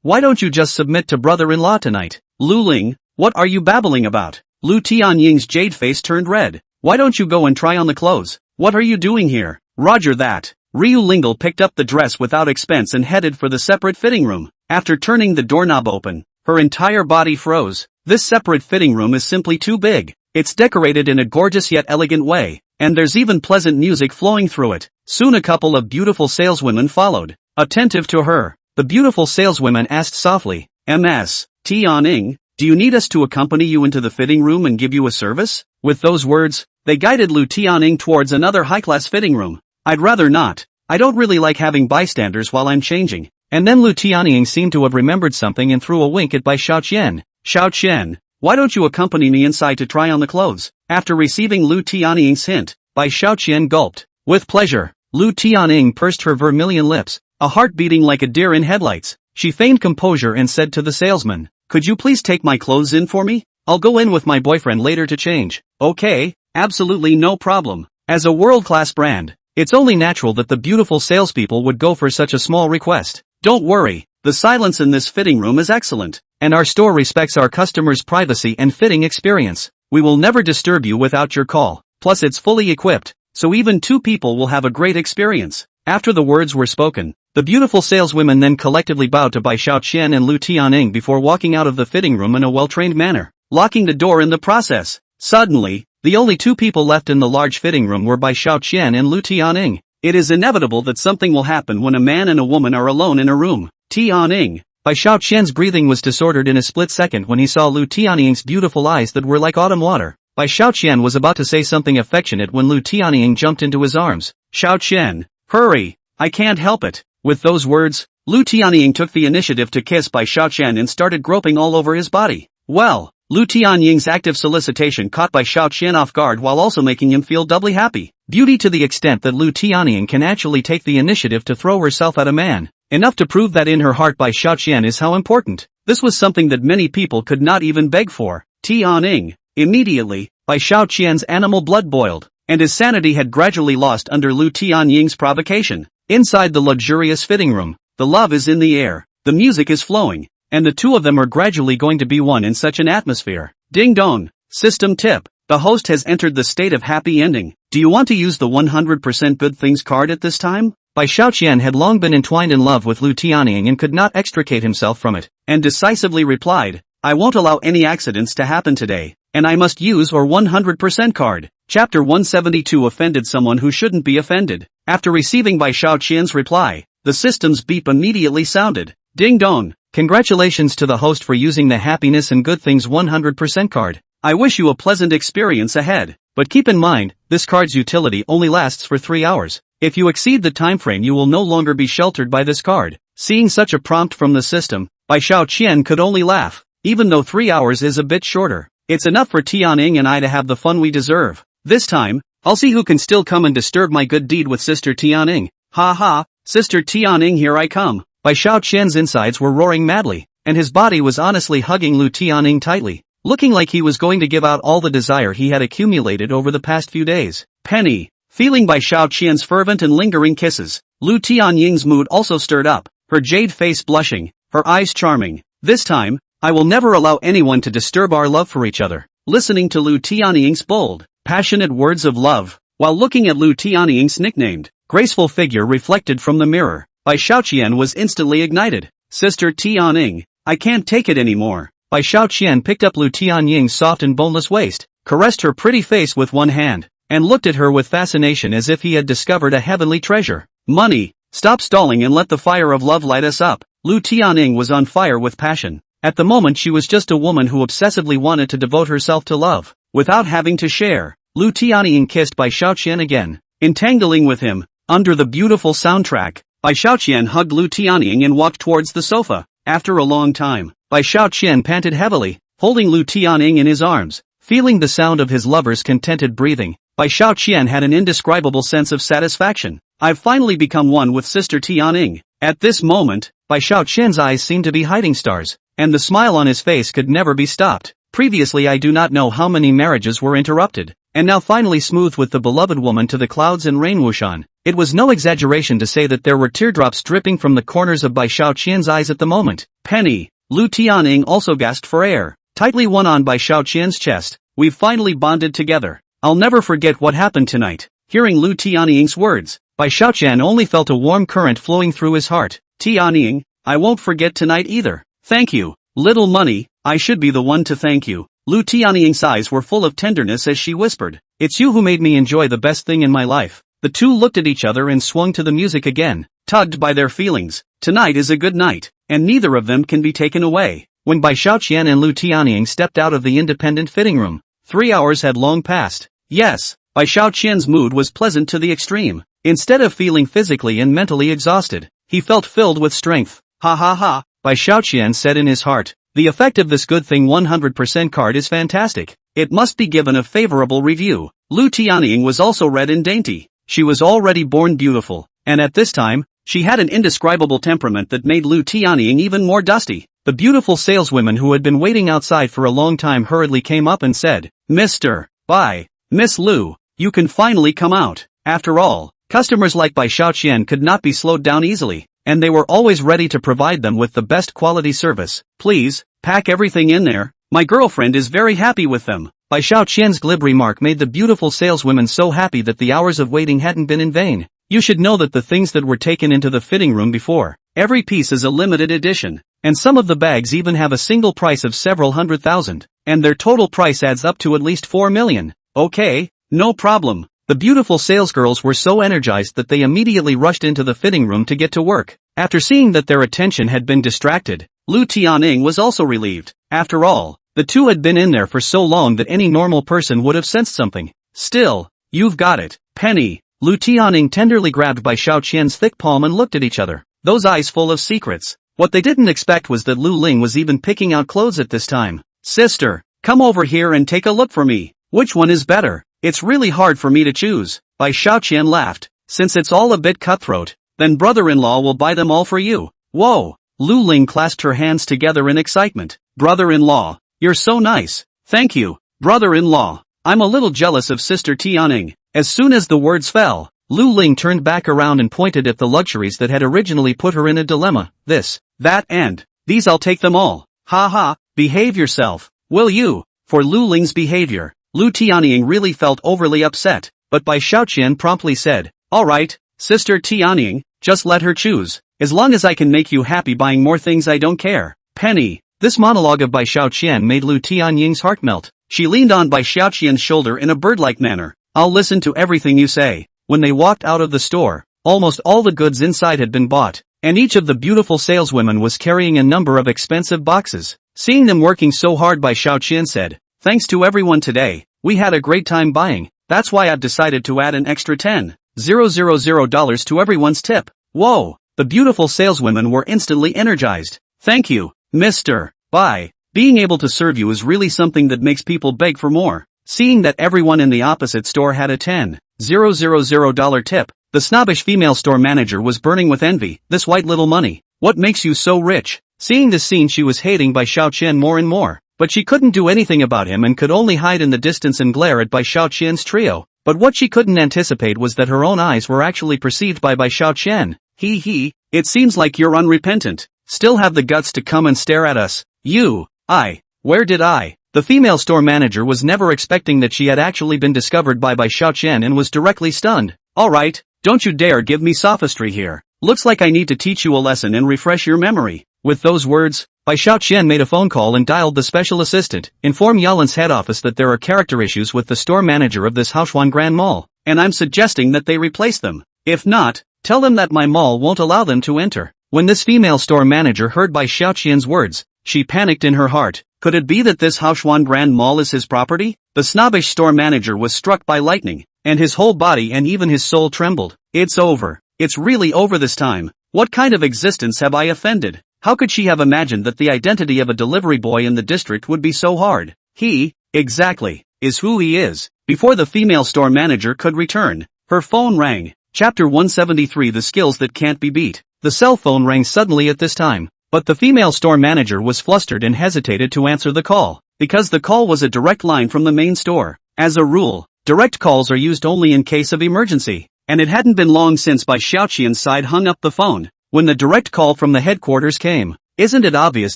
why don't you just submit to brother-in-law tonight? Lu Ling, what are you babbling about? Lu Tianying's jade face turned red. Why don't you go and try on the clothes? What are you doing here? Roger that. Ryu Lingle picked up the dress without expense and headed for the separate fitting room. After turning the doorknob open, her entire body froze. This separate fitting room is simply too big. It's decorated in a gorgeous yet elegant way, and there's even pleasant music flowing through it. Soon a couple of beautiful saleswomen followed. Attentive to her, the beautiful saleswomen asked softly, Ms. Tianing, do you need us to accompany you into the fitting room and give you a service? With those words, they guided Lu Tianing towards another high-class fitting room. I'd rather not. I don't really like having bystanders while I'm changing. And then Lu Tianying seemed to have remembered something and threw a wink at Bai Xiaoqian. Xiaoqian, why don't you accompany me inside to try on the clothes? After receiving Lu Tianying's hint, Bai Xiaoqian gulped. With pleasure. Lu Tianying pursed her vermilion lips, a heart beating like a deer in headlights. She feigned composure and said to the salesman, could you please take my clothes in for me? I'll go in with my boyfriend later to change. Okay, absolutely no problem. As a world-class brand, It's only natural that the beautiful salespeople would go for such a small request. Don't worry, the silence in this fitting room is excellent. And our store respects our customers' privacy and fitting experience. We will never disturb you without your call. Plus it's fully equipped, so even two people will have a great experience. After the words were spoken, the beautiful saleswomen then collectively bowed to Bai Xiaoqian and Lu Tianying before walking out of the fitting room in a well-trained manner, locking the door in the process. Suddenly, the only two people left in the large fitting room were Bai Xiaoqian and Lu Tianying. It is inevitable that something will happen when a man and a woman are alone in a room. Tianying. Bai Xiaoqian's breathing was disordered in a split second when he saw Lu Tianying's beautiful eyes that were like autumn water. Bai Xiaoqian was about to say something affectionate when Lu Tianying jumped into his arms. Xiaoqian, hurry, I can't help it. With those words, Lu Tianying took the initiative to kiss Bai Xiaoqian and started groping all over his body. Well, Lu Tianying's active solicitation caught Bai Xiaoqian off guard while also making him feel doubly happy. Beauty to the extent that Lu Tianying can actually take the initiative to throw herself at a man. Enough to prove that in her heart Bai Xiaoqian is how important. This was something that many people could not even beg for. Tianying. Immediately, Bai Xiaoqian's animal blood boiled, and his sanity had gradually lost under Lu Tianying's provocation. Inside the luxurious fitting room, the love is in the air, the music is flowing, and the two of them are gradually going to be one in such an atmosphere. Ding dong. System tip. The host has entered the state of happy ending. Do you want to use the 100% good things card at this time? Bai Xiaoqian had long been entwined in love with Lu Tianying and could not extricate himself from it, and decisively replied, I won't allow any accidents to happen today, and I must use our 100% card. Chapter 172 Offended someone who shouldn't be offended. After receiving Bai Xiaoqian's reply, the system's beep immediately sounded. Ding dong. Congratulations to the host for using the happiness and good things 100% card. I wish you a pleasant experience ahead. But keep in mind, this card's utility only lasts for 3 hours. If you exceed the time frame you will no longer be sheltered by this card. Seeing such a prompt from the system, Bai Xiaoqian could only laugh. Even though 3 hours is a bit shorter, it's enough for Tianying and I to have the fun we deserve. This time, I'll see who can still come and disturb my good deed with Sister Tianying. Ha ha, Sister Tianying, here I come. Bai Xiaoqian's insides were roaring madly, and his body was honestly hugging Lu Tianying tightly, looking like he was going to give out all the desire he had accumulated over the past few days. Penny. Feeling Bai Xiaoqian's fervent and lingering kisses, Lu Tianying's mood also stirred up, her jade face blushing, her eyes charming. This time, I will never allow anyone to disturb our love for each other. Listening to Lu Tianying's bold, passionate words of love, while looking at Lu Tianying's nicknamed, graceful figure reflected from the mirror, Bai Xiaoqian was instantly ignited. Sister Tianying, I can't take it anymore. Bai Xiaoqian picked up Lu Tianying's soft and boneless waist, caressed her pretty face with one hand, and looked at her with fascination as if he had discovered a heavenly treasure. Money, stop stalling and let the fire of love light us up. Lu Tianying was on fire with passion. At the moment she was just a woman who obsessively wanted to devote herself to love, without having to share. Lu Tianying kissed Bai Xiaoqian again, entangling with him. Under the beautiful soundtrack, Bai Xiaoqian hugged Lu Tianying and walked towards the sofa. After a long time, Bai Xiaoqian panted heavily, holding Lu Tianying in his arms. Feeling the sound of his lover's contented breathing, Bai Xiaoqian had an indescribable sense of satisfaction. I've finally become one with Sister Tianying. At this moment, Bai Xiaoqian's eyes seemed to be hiding stars, and the smile on his face could never be stopped. Previously I do not know how many marriages were interrupted, and now finally smoothed with the beloved woman to the clouds and rain whooshan. It was no exaggeration to say that there were teardrops dripping from the corners of Bai Xiaoqian's eyes at the moment. Penny. Lu Tianying also gasped for air, tightly won on Bai Xiaoqian's chest. We've finally bonded together. I'll never forget what happened tonight. Hearing Lu Tianying's words, Bai Xiaoqian only felt a warm current flowing through his heart. Tianying, I won't forget tonight either. Thank you. Little money, I should be the one to thank you. Lu Tianying's eyes were full of tenderness as she whispered. It's you who made me enjoy the best thing in my life. The two looked at each other and swung to the music again, tugged by their feelings. Tonight is a good night, and neither of them can be taken away. When Bai Xiaoqian and Lu Tianying stepped out of the independent fitting room, 3 hours had long passed. Yes, Bai Xiaoqian's mood was pleasant to the extreme. Instead of feeling physically and mentally exhausted, he felt filled with strength. Ha ha ha, Bai Xiaoqian said in his heart. The effect of this good thing 100% card is fantastic. It must be given a favorable review. Lu Tianying was also red and dainty. She was already born beautiful, and at this time, she had an indescribable temperament that made Lu Tianying even more dusty. The beautiful saleswomen who had been waiting outside for a long time hurriedly came up and said, Mr. Bai, Miss Lu, you can finally come out. After all, Customers like Bai Xiaoqian could not be slowed down easily, and they were always ready to provide them with the best quality service. Please, pack everything in there, my girlfriend is very happy with them. Bai Xiaoqian's glib remark made the beautiful saleswomen so happy that the hours of waiting hadn't been in vain. You should know that the things that were taken into the fitting room before, every piece is a limited edition, and some of the bags even have a single price of several 100,000, and their total price adds up to at least 4 million. Okay, no problem. The beautiful salesgirls were so energized that they immediately rushed into the fitting room to get to work. After seeing that their attention had been distracted, Lu Tianying was also relieved. After all, the two had been in there for so long that any normal person would have sensed something. Still, you've got it, Penny. Lu Tianying tenderly grabbed Bai Xiaoqian's thick palm and looked at each other, those eyes full of secrets. What they didn't expect was that Lu Ling was even picking out clothes at this time. Sister, come over here and take a look for me. Which one is better? It's really hard for me to choose. Bai Xiaoqian laughed. Since it's all a bit cutthroat, then brother-in-law will buy them all for you. Whoa! Lu Ling clasped her hands together in excitement. Brother-in-law, you're so nice. Thank you, brother-in-law. I'm a little jealous of Sister Tianying. As soon as the words fell, Lu Ling turned back around and pointed at the luxuries that had originally put her in a dilemma. This, that and these, I'll take them all. Ha ha, behave yourself, will you? For Lu Ling's behavior, Lu Tianying really felt overly upset, but Bai Xiaoqian promptly said, alright, Sister Tianying, just let her choose. As long as I can make you happy buying more things, I don't care. Penny. This monologue of Bai Xiaoqian made Lu Tianying's heart melt. She leaned on Bai Xiaoqian's shoulder in a bird-like manner. I'll listen to everything you say. When they walked out of the store, almost all the goods inside had been bought, and each of the beautiful saleswomen was carrying a number of expensive boxes. Seeing them working so hard, Bai Xiaoqian said, thanks to everyone today, we had a great time buying. That's why I've decided to add an extra $10,000 to everyone's tip. Whoa! The beautiful saleswomen were instantly energized. Thank you, Mr. Bai. Being able to serve you is really something that makes people beg for more. Seeing that everyone in the opposite store had a $10,000 tip, the snobbish female store manager was burning with envy. This white little money. What makes you so rich? Seeing this scene, she was hating Bai Xiaoqian more and more, but she couldn't do anything about him and could only hide in the distance and glare at Bai Xiaoqian's trio. But what she couldn't anticipate was that her own eyes were actually perceived by Bai Xiaoqian. It seems like you're unrepentant. Still have the guts to come and stare at us. Where did I? The female store manager was never expecting that she had actually been discovered by Bai Xiaoqian and was directly stunned. Alright, don't you dare give me sophistry here. Looks like I need to teach you a lesson and refresh your memory. With those words, Bai Xiaoqian made a phone call and dialed the special assistant. Inform Yalin's head office that there are character issues with the store manager of this Haoshuan Grand Mall, and I'm suggesting that they replace them. If not, tell them that my mall won't allow them to enter. When this female store manager heard Bai Xiaoqian's words, she panicked in her heart. Could it be that this Haoshuan Grand Mall is his property? The snobbish store manager was struck by lightning, and his whole body and even his soul trembled. It's over. It's really over this time. What kind of existence have I offended? How could she have imagined that the identity of a delivery boy in the district would be so hard? He, exactly, is who he is. Before the female store manager could return, her phone rang. Chapter 173, The Skills That Can't Be Beat. The cell phone rang suddenly at this time, but the female store manager was flustered and hesitated to answer the call, because the call was a direct line from the main store. As a rule, direct calls are used only in case of emergency, and it hadn't been long since Bai Xiaoqian's side hung up the phone, when the direct call from the headquarters came. Isn't it obvious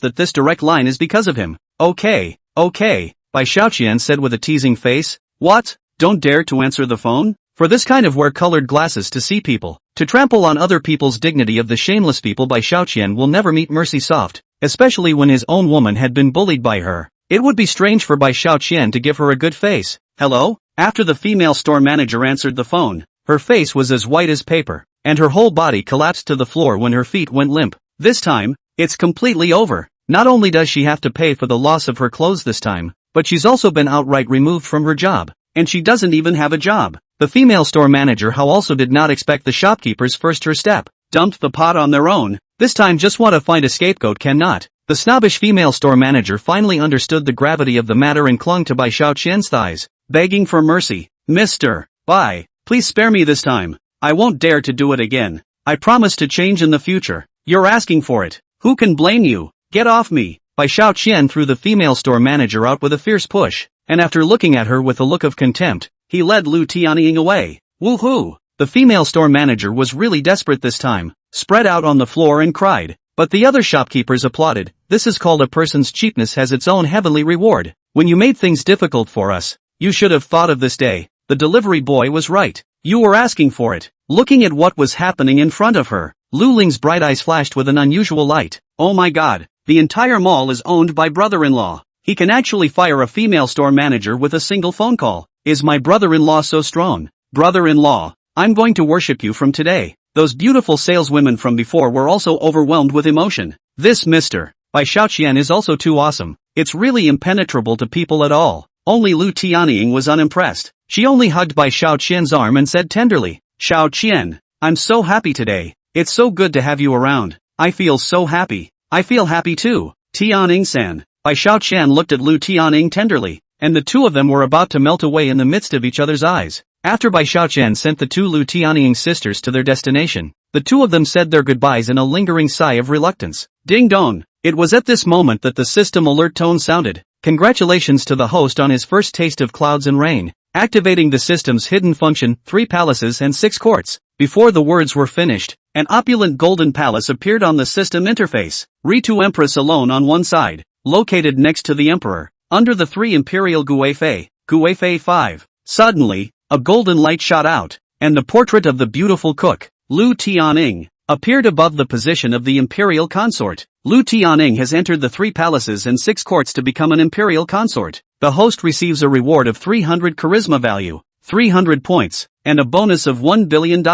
that this direct line is because of him? Okay, Bai Xiaoqian said with a teasing face. What? Don't dare to answer the phone? For this kind of wear colored glasses to see people, to trample on other people's dignity of the shameless people. Bai Xiaoqian will never meet mercy soft, especially when his own woman had been bullied by her. It would be strange for Bai Xiaoqian to give her a good face. Hello? After the female store manager answered the phone, her face was as white as paper, and her whole body collapsed to the floor when her feet went limp. This time, it's completely over. Not only does she have to pay for the loss of her clothes this time, but she's also been outright removed from her job, and she doesn't even have a job. The female store manager how also did not expect the shopkeepers first her step, dumped the pot on their own, this time just want to find a scapegoat cannot. The snobbish female store manager finally understood the gravity of the matter and clung to Bai Xiaoqian's thighs, begging for mercy. Mr. Bai, please spare me this time. I won't dare to do it again. I promise to change in the future. You're asking for it. Who can blame you? Get off me. Bai Xiaoqian threw the female store manager out with a fierce push, and after looking at her with a look of contempt, he led Lu Tianying away. Woohoo! The female store manager was really desperate this time, spread out on the floor and cried. But the other shopkeepers applauded. This is called a person's cheapness has its own heavenly reward. When you made things difficult for us, you should have thought of this day. The delivery boy was right. You were asking for it. Looking at what was happening in front of her, Lu Ling's bright eyes flashed with an unusual light. Oh my god, the entire mall is owned by brother-in-law. He can actually fire a female store manager with a single phone call. Is my brother-in-law so strong? Brother-in-law, I'm going to worship you from today. Those beautiful saleswomen from before were also overwhelmed with emotion. This Mr. Bai Xiaoqian is also too awesome. It's really impenetrable to people at all. Only Lu Tianying was unimpressed. She only hugged Bai Xiaoqian's arm and said tenderly, Xiaoqian, I'm so happy today. It's so good to have you around. I feel so happy. I feel happy too. Tianying-san. Bai Xiaoqian looked at Lu Tianying tenderly, and the two of them were about to melt away in the midst of each other's eyes. After Bai Xiaoqian sent the two Lu Tianying sisters to their destination, the two of them said their goodbyes in a lingering sigh of reluctance. Ding dong! It was at this moment that the system alert tone sounded. Congratulations to the host on his first taste of clouds and rain. Activating the system's hidden function, 3 palaces and 6 courts. Before the words were finished, an opulent golden palace appeared on the system interface. Ritu Empress alone on one side, located next to the emperor, under the 3 imperial Guifei 5. Suddenly, a golden light shot out, and the portrait of the beautiful cook, Lu Tianying, appeared above the position of the imperial consort. Lu Tianying has entered the 3 palaces and 6 courts to become an imperial consort. The host receives a reward of 300 charisma value, 300 points, and a bonus of $1 billion.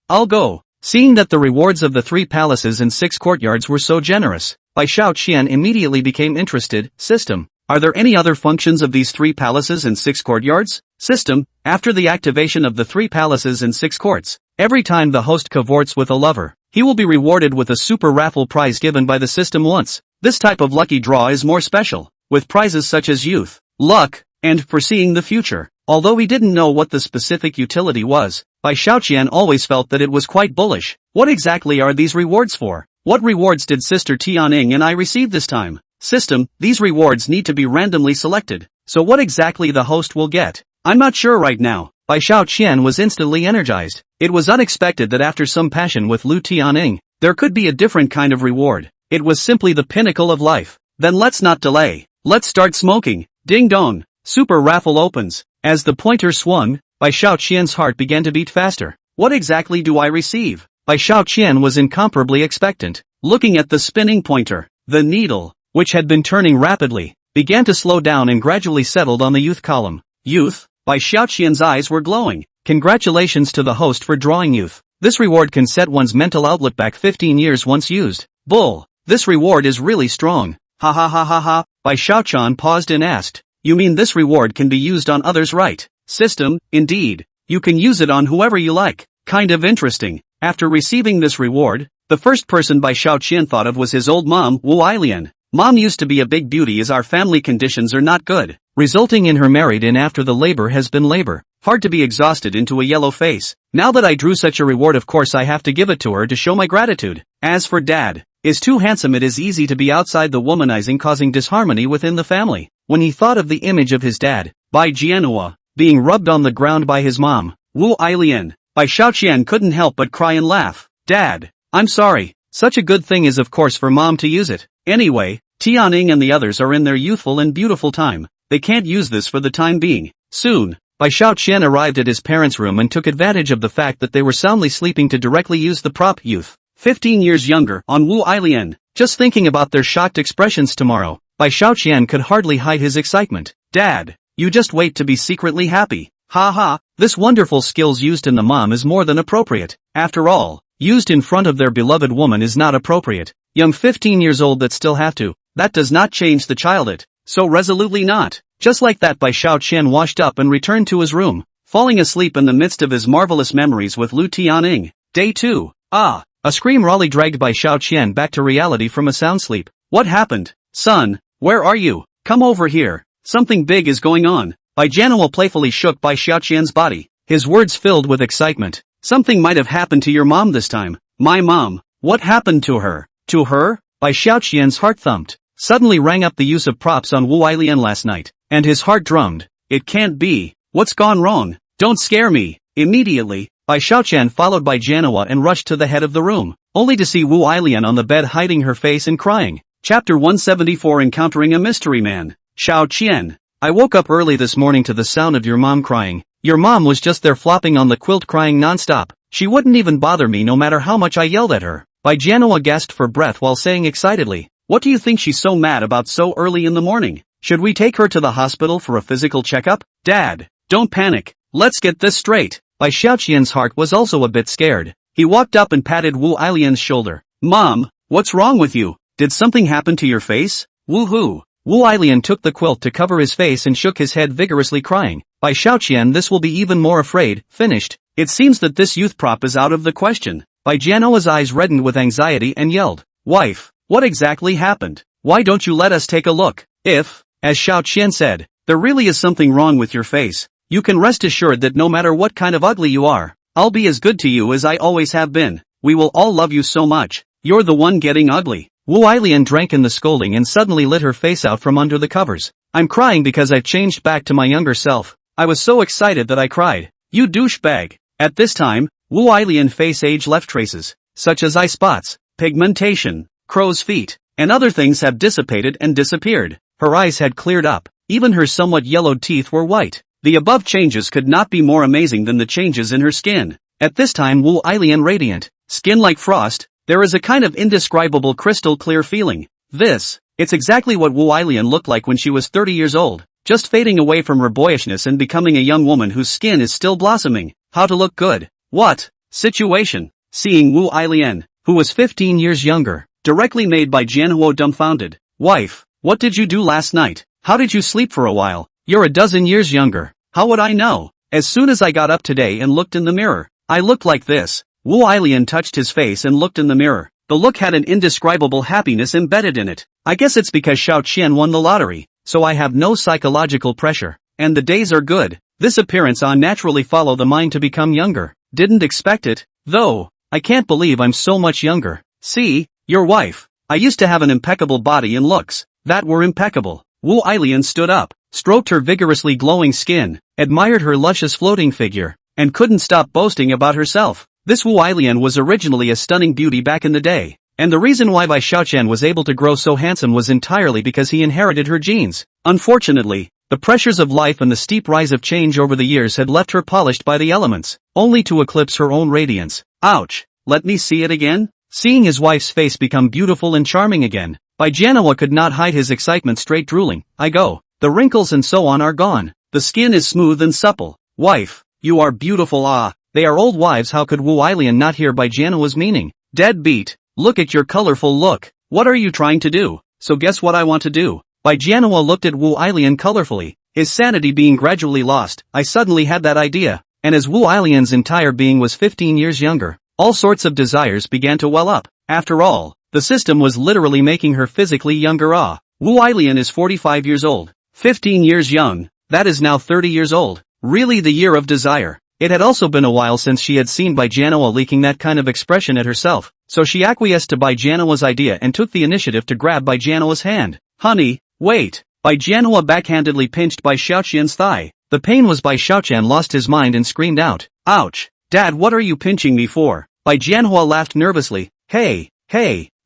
I'll go. Seeing that the rewards of the 3 palaces and 6 courtyards were so generous, Bai Xiaoqian immediately became interested. System, are there any other functions of these 3 palaces and 6 courtyards? System, after the activation of the 3 palaces and 6 courts, every time the host cavorts with a lover, he will be rewarded with a super raffle prize given by the system once. This type of lucky draw is more special, with prizes such as youth, luck, and foreseeing the future. Although he didn't know what the specific utility was, Bai Xiaoqian always felt that it was quite bullish. What exactly are these rewards for? What rewards did Sister Tianying and I receive this time? System, these rewards need to be randomly selected. So what exactly the host will get? I'm not sure right now. Bai Xiaoqian was instantly energized. It was unexpected that after some passion with Lu Tianying, there could be a different kind of reward. It was simply the pinnacle of life. Then let's not delay. Let's start smoking. Ding dong. Super raffle opens. As the pointer swung, Bai Xiaoqian's heart began to beat faster. What exactly do I receive? Bai Xiaoqian was incomparably expectant. Looking at the spinning pointer, the needle, which had been turning rapidly, began to slow down and gradually settled on the youth column. Youth? Bai Xiaoqian's eyes were glowing. Congratulations to the host for drawing youth. This reward can set one's mental outlook back 15 years once used. Bull. This reward is really strong. Ha ha ha ha ha. Bai Xiaoqian paused and asked. You mean this reward can be used on others, right? System, indeed. You can use it on whoever you like. Kind of interesting. After receiving this reward, the first person Bai Xiaoqian thought of was his old mom, Wu Ailian. Mom used to be a big beauty as our family conditions are not good, resulting in her married in after the labor has been labor. Hard to be exhausted into a yellow face. Now that I drew such a reward, of course I have to give it to her to show my gratitude. As for dad, is too handsome. It is easy to be outside the womanizing causing disharmony within the family. When he thought of the image of his dad, Bai Jianhua, being rubbed on the ground by his mom, Wu Ailian, Bai Xiaoqian couldn't help but cry and laugh. Dad, I'm sorry. Such a good thing is of course for mom to use it. Anyway, Tianying and the others are in their youthful and beautiful time. They can't use this for the time being. Soon, Bai Xiaoqian arrived at his parents' room and took advantage of the fact that they were soundly sleeping to directly use the prop youth, 15 years younger, on Wu Ailian. Just thinking about their shocked expressions tomorrow, Bai Xiaoqian could hardly hide his excitement. Dad, you just wait to be secretly happy. Ha ha, this wonderful skills used in the mom is more than appropriate. After all, used in front of their beloved woman is not appropriate. Young 15 years old that still have to. That does not change the child it. So resolutely not. Just like that, Bai Xiaoqian washed up and returned to his room, falling asleep in the midst of his marvelous memories with Lu Tianying. Day 2. Ah! A scream Raleigh dragged Bai Xiaoqian back to reality from a sound sleep. What happened? Son, where are you? Come over here. Something big is going on. Bai Jianhua playfully shook Bai Xiaoqian's body, his words filled with excitement. Something might have happened to your mom this time. My mom? What happened to her? To her? Bai Xiaoqian's heart thumped. Suddenly rang up the use of props on Wu Ailian last night, and his heart drummed. It can't be. What's gone wrong? Don't scare me. Immediately, Bai Xiaoqian followed by Janhua and rushed to the head of the room, only to see Wu Ailian on the bed hiding her face and crying. Chapter 174 Encountering a Mystery Man. Xiao Qian. I woke up early this morning to the sound of your mom crying. Your mom was just there flopping on the quilt crying non-stop. She wouldn't even bother me no matter how much I yelled at her. Bai Janhua gasped for breath while saying excitedly, "What do you think she's so mad about so early in the morning? Should we take her to the hospital for a physical checkup?" "Dad, don't panic. Let's get this straight." Bai Xiaoqian's heart was also a bit scared. He walked up and patted Wu Ailian's shoulder. "Mom, what's wrong with you? Did something happen to your face?" "Woohoo!" Wu Ailian took the quilt to cover his face and shook his head vigorously crying. "Bai Xiaoqian, this will be even more afraid." Finished. It seems that this youth prop is out of the question. Bai Janhua's eyes reddened with anxiety and yelled, "Wife, what exactly happened? Why don't you let us take a look?" "If, as Xiao Qian said, there really is something wrong with your face, you can rest assured that no matter what kind of ugly you are, I'll be as good to you as I always have been. We will all love you so much. You're the one getting ugly." Wu Ailian drank in the scolding and suddenly lit her face out from under the covers. "I'm crying because I've changed back to my younger self. I was so excited that I cried." "You douchebag." At this time, Wu Ailian face age left traces, such as eye spots, pigmentation, crow's feet, and other things have dissipated and disappeared. Her eyes had cleared up, even her somewhat yellowed teeth were white. The above changes could not be more amazing than the changes in her skin. At this time Wu Ailian radiant, skin like frost, there is a kind of indescribable crystal clear feeling. It's exactly what Wu Ailian looked like when she was 30 years old, just fading away from her boyishness and becoming a young woman whose skin is still blossoming. How to look good. What situation? Seeing Wu Ailian, who was 15 years younger, directly made Bai Janhua dumbfounded. "Wife, what did you do last night? How did you sleep for a while? You're a dozen years younger." "How would I know? As soon as I got up today and looked in the mirror, I looked like this." Wu Ailian touched his face and looked in the mirror. The look had an indescribable happiness embedded in it. "I guess it's because Xiao Qian won the lottery, so I have no psychological pressure, and the days are good. This appearance on naturally follow the mind to become younger. Didn't expect it, though. I can't believe I'm so much younger. See, your wife. I used to have an impeccable body and looks that were impeccable." Wu Ailian stood up, stroked her vigorously glowing skin, admired her luscious floating figure, and couldn't stop boasting about herself. This Wu Ailian was originally a stunning beauty back in the day, and the reason why Bai Xiaoqian was able to grow so handsome was entirely because he inherited her genes. Unfortunately, the pressures of life and the steep rise of change over the years had left her polished by the elements, only to eclipse her own radiance. Ouch! Let me see it again? Seeing his wife's face become beautiful and charming again, Bai Janhua could not hide his excitement, straight drooling. "I go. The wrinkles and so on are gone. The skin is smooth and supple. Wife, you are beautiful." "Ah, they are old wives." How could Wu Ailian not hear Bai Janhua's meaning? "Deadbeat. Look at your colorful look. What are you trying to do?" "So guess what I want to do." Bai Janhua looked at Wu Ailian colorfully, his sanity being gradually lost. "I suddenly had that idea." And as Wu Ailian's entire being was 15 years younger, all sorts of desires began to well up. After all, the system was literally making her physically younger. Wu Ailian is 45 years old. 15 years young, that is now 30 years old. Really the year of desire. It had also been a while since she had seen Bai Janhua leaking that kind of expression at herself, so she acquiesced to Bai Janhua's idea and took the initiative to grab Bai Janhua's hand. "Honey, wait." Bai Janhua backhandedly pinched Bai Xiaoqian's thigh. The pain was Bai Xiaoqian lost his mind and screamed out, "Ouch! Dad, what are you pinching me for?" Bai Janhua laughed nervously. Hey,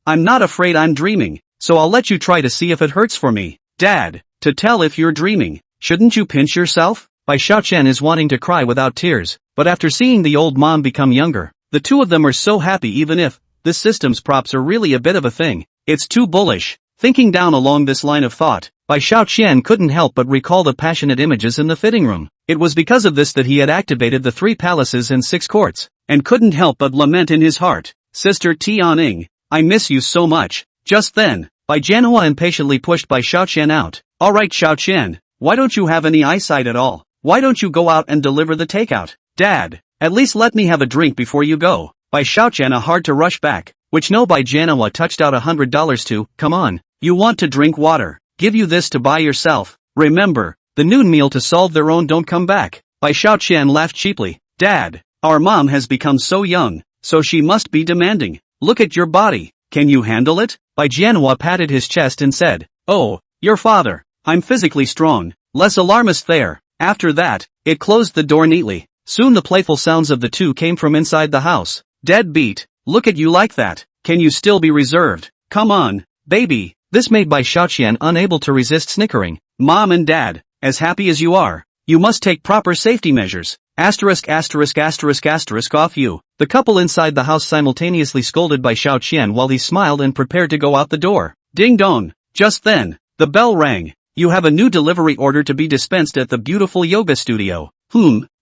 I'm not afraid I'm dreaming, so I'll let you try to see if it hurts for me." "Dad, to tell if you're dreaming, shouldn't you pinch yourself?" Bai Xiaoqian is wanting to cry without tears, but after seeing the old mom become younger, the two of them are so happy. Even if this system's props are really a bit of a thing, it's too bullish. Thinking down along this line of thought, Bai Xiaoqian couldn't help but recall the passionate images in the fitting room. It was because of this that he had activated the 3 palaces and 6 courts, and couldn't help but lament in his heart, "Sister Tianing, I miss you so much." Just then, Bai Janhua impatiently pushed Bai Xiaoqian out. "Alright Xiaoqian, why don't you have any eyesight at all? Why don't you go out and deliver the takeout?" "Dad, at least let me have a drink before you go." Bai Xiaoqian hard to rush back, which no Bai Janhua touched out $100 to. "Come on, you want to drink water? Give you this to buy yourself. Remember, the noon meal to solve their own. Don't come back." Bai Xiaoqian laughed cheaply. "Dad, our mom has become so young, so she must be demanding. Look at your body, can you handle it?" Bai Janhua patted his chest and said, "Oh, your father, I'm physically strong, less alarmist there." After that, it closed the door neatly. Soon the playful sounds of the two came from inside the house. Deadbeat, look at you like that. Can you still be reserved? Come on, baby. This made Bai Xiaoqian unable to resist snickering. Mom and Dad, as happy as you are, you must take proper safety measures. Asterisk asterisk asterisk asterisk off you. The couple inside the house simultaneously scolded Bai Xiaoqian while he smiled and prepared to go out the door. Ding dong. Just then, the bell rang. You have a new delivery order to be dispensed at the beautiful yoga studio.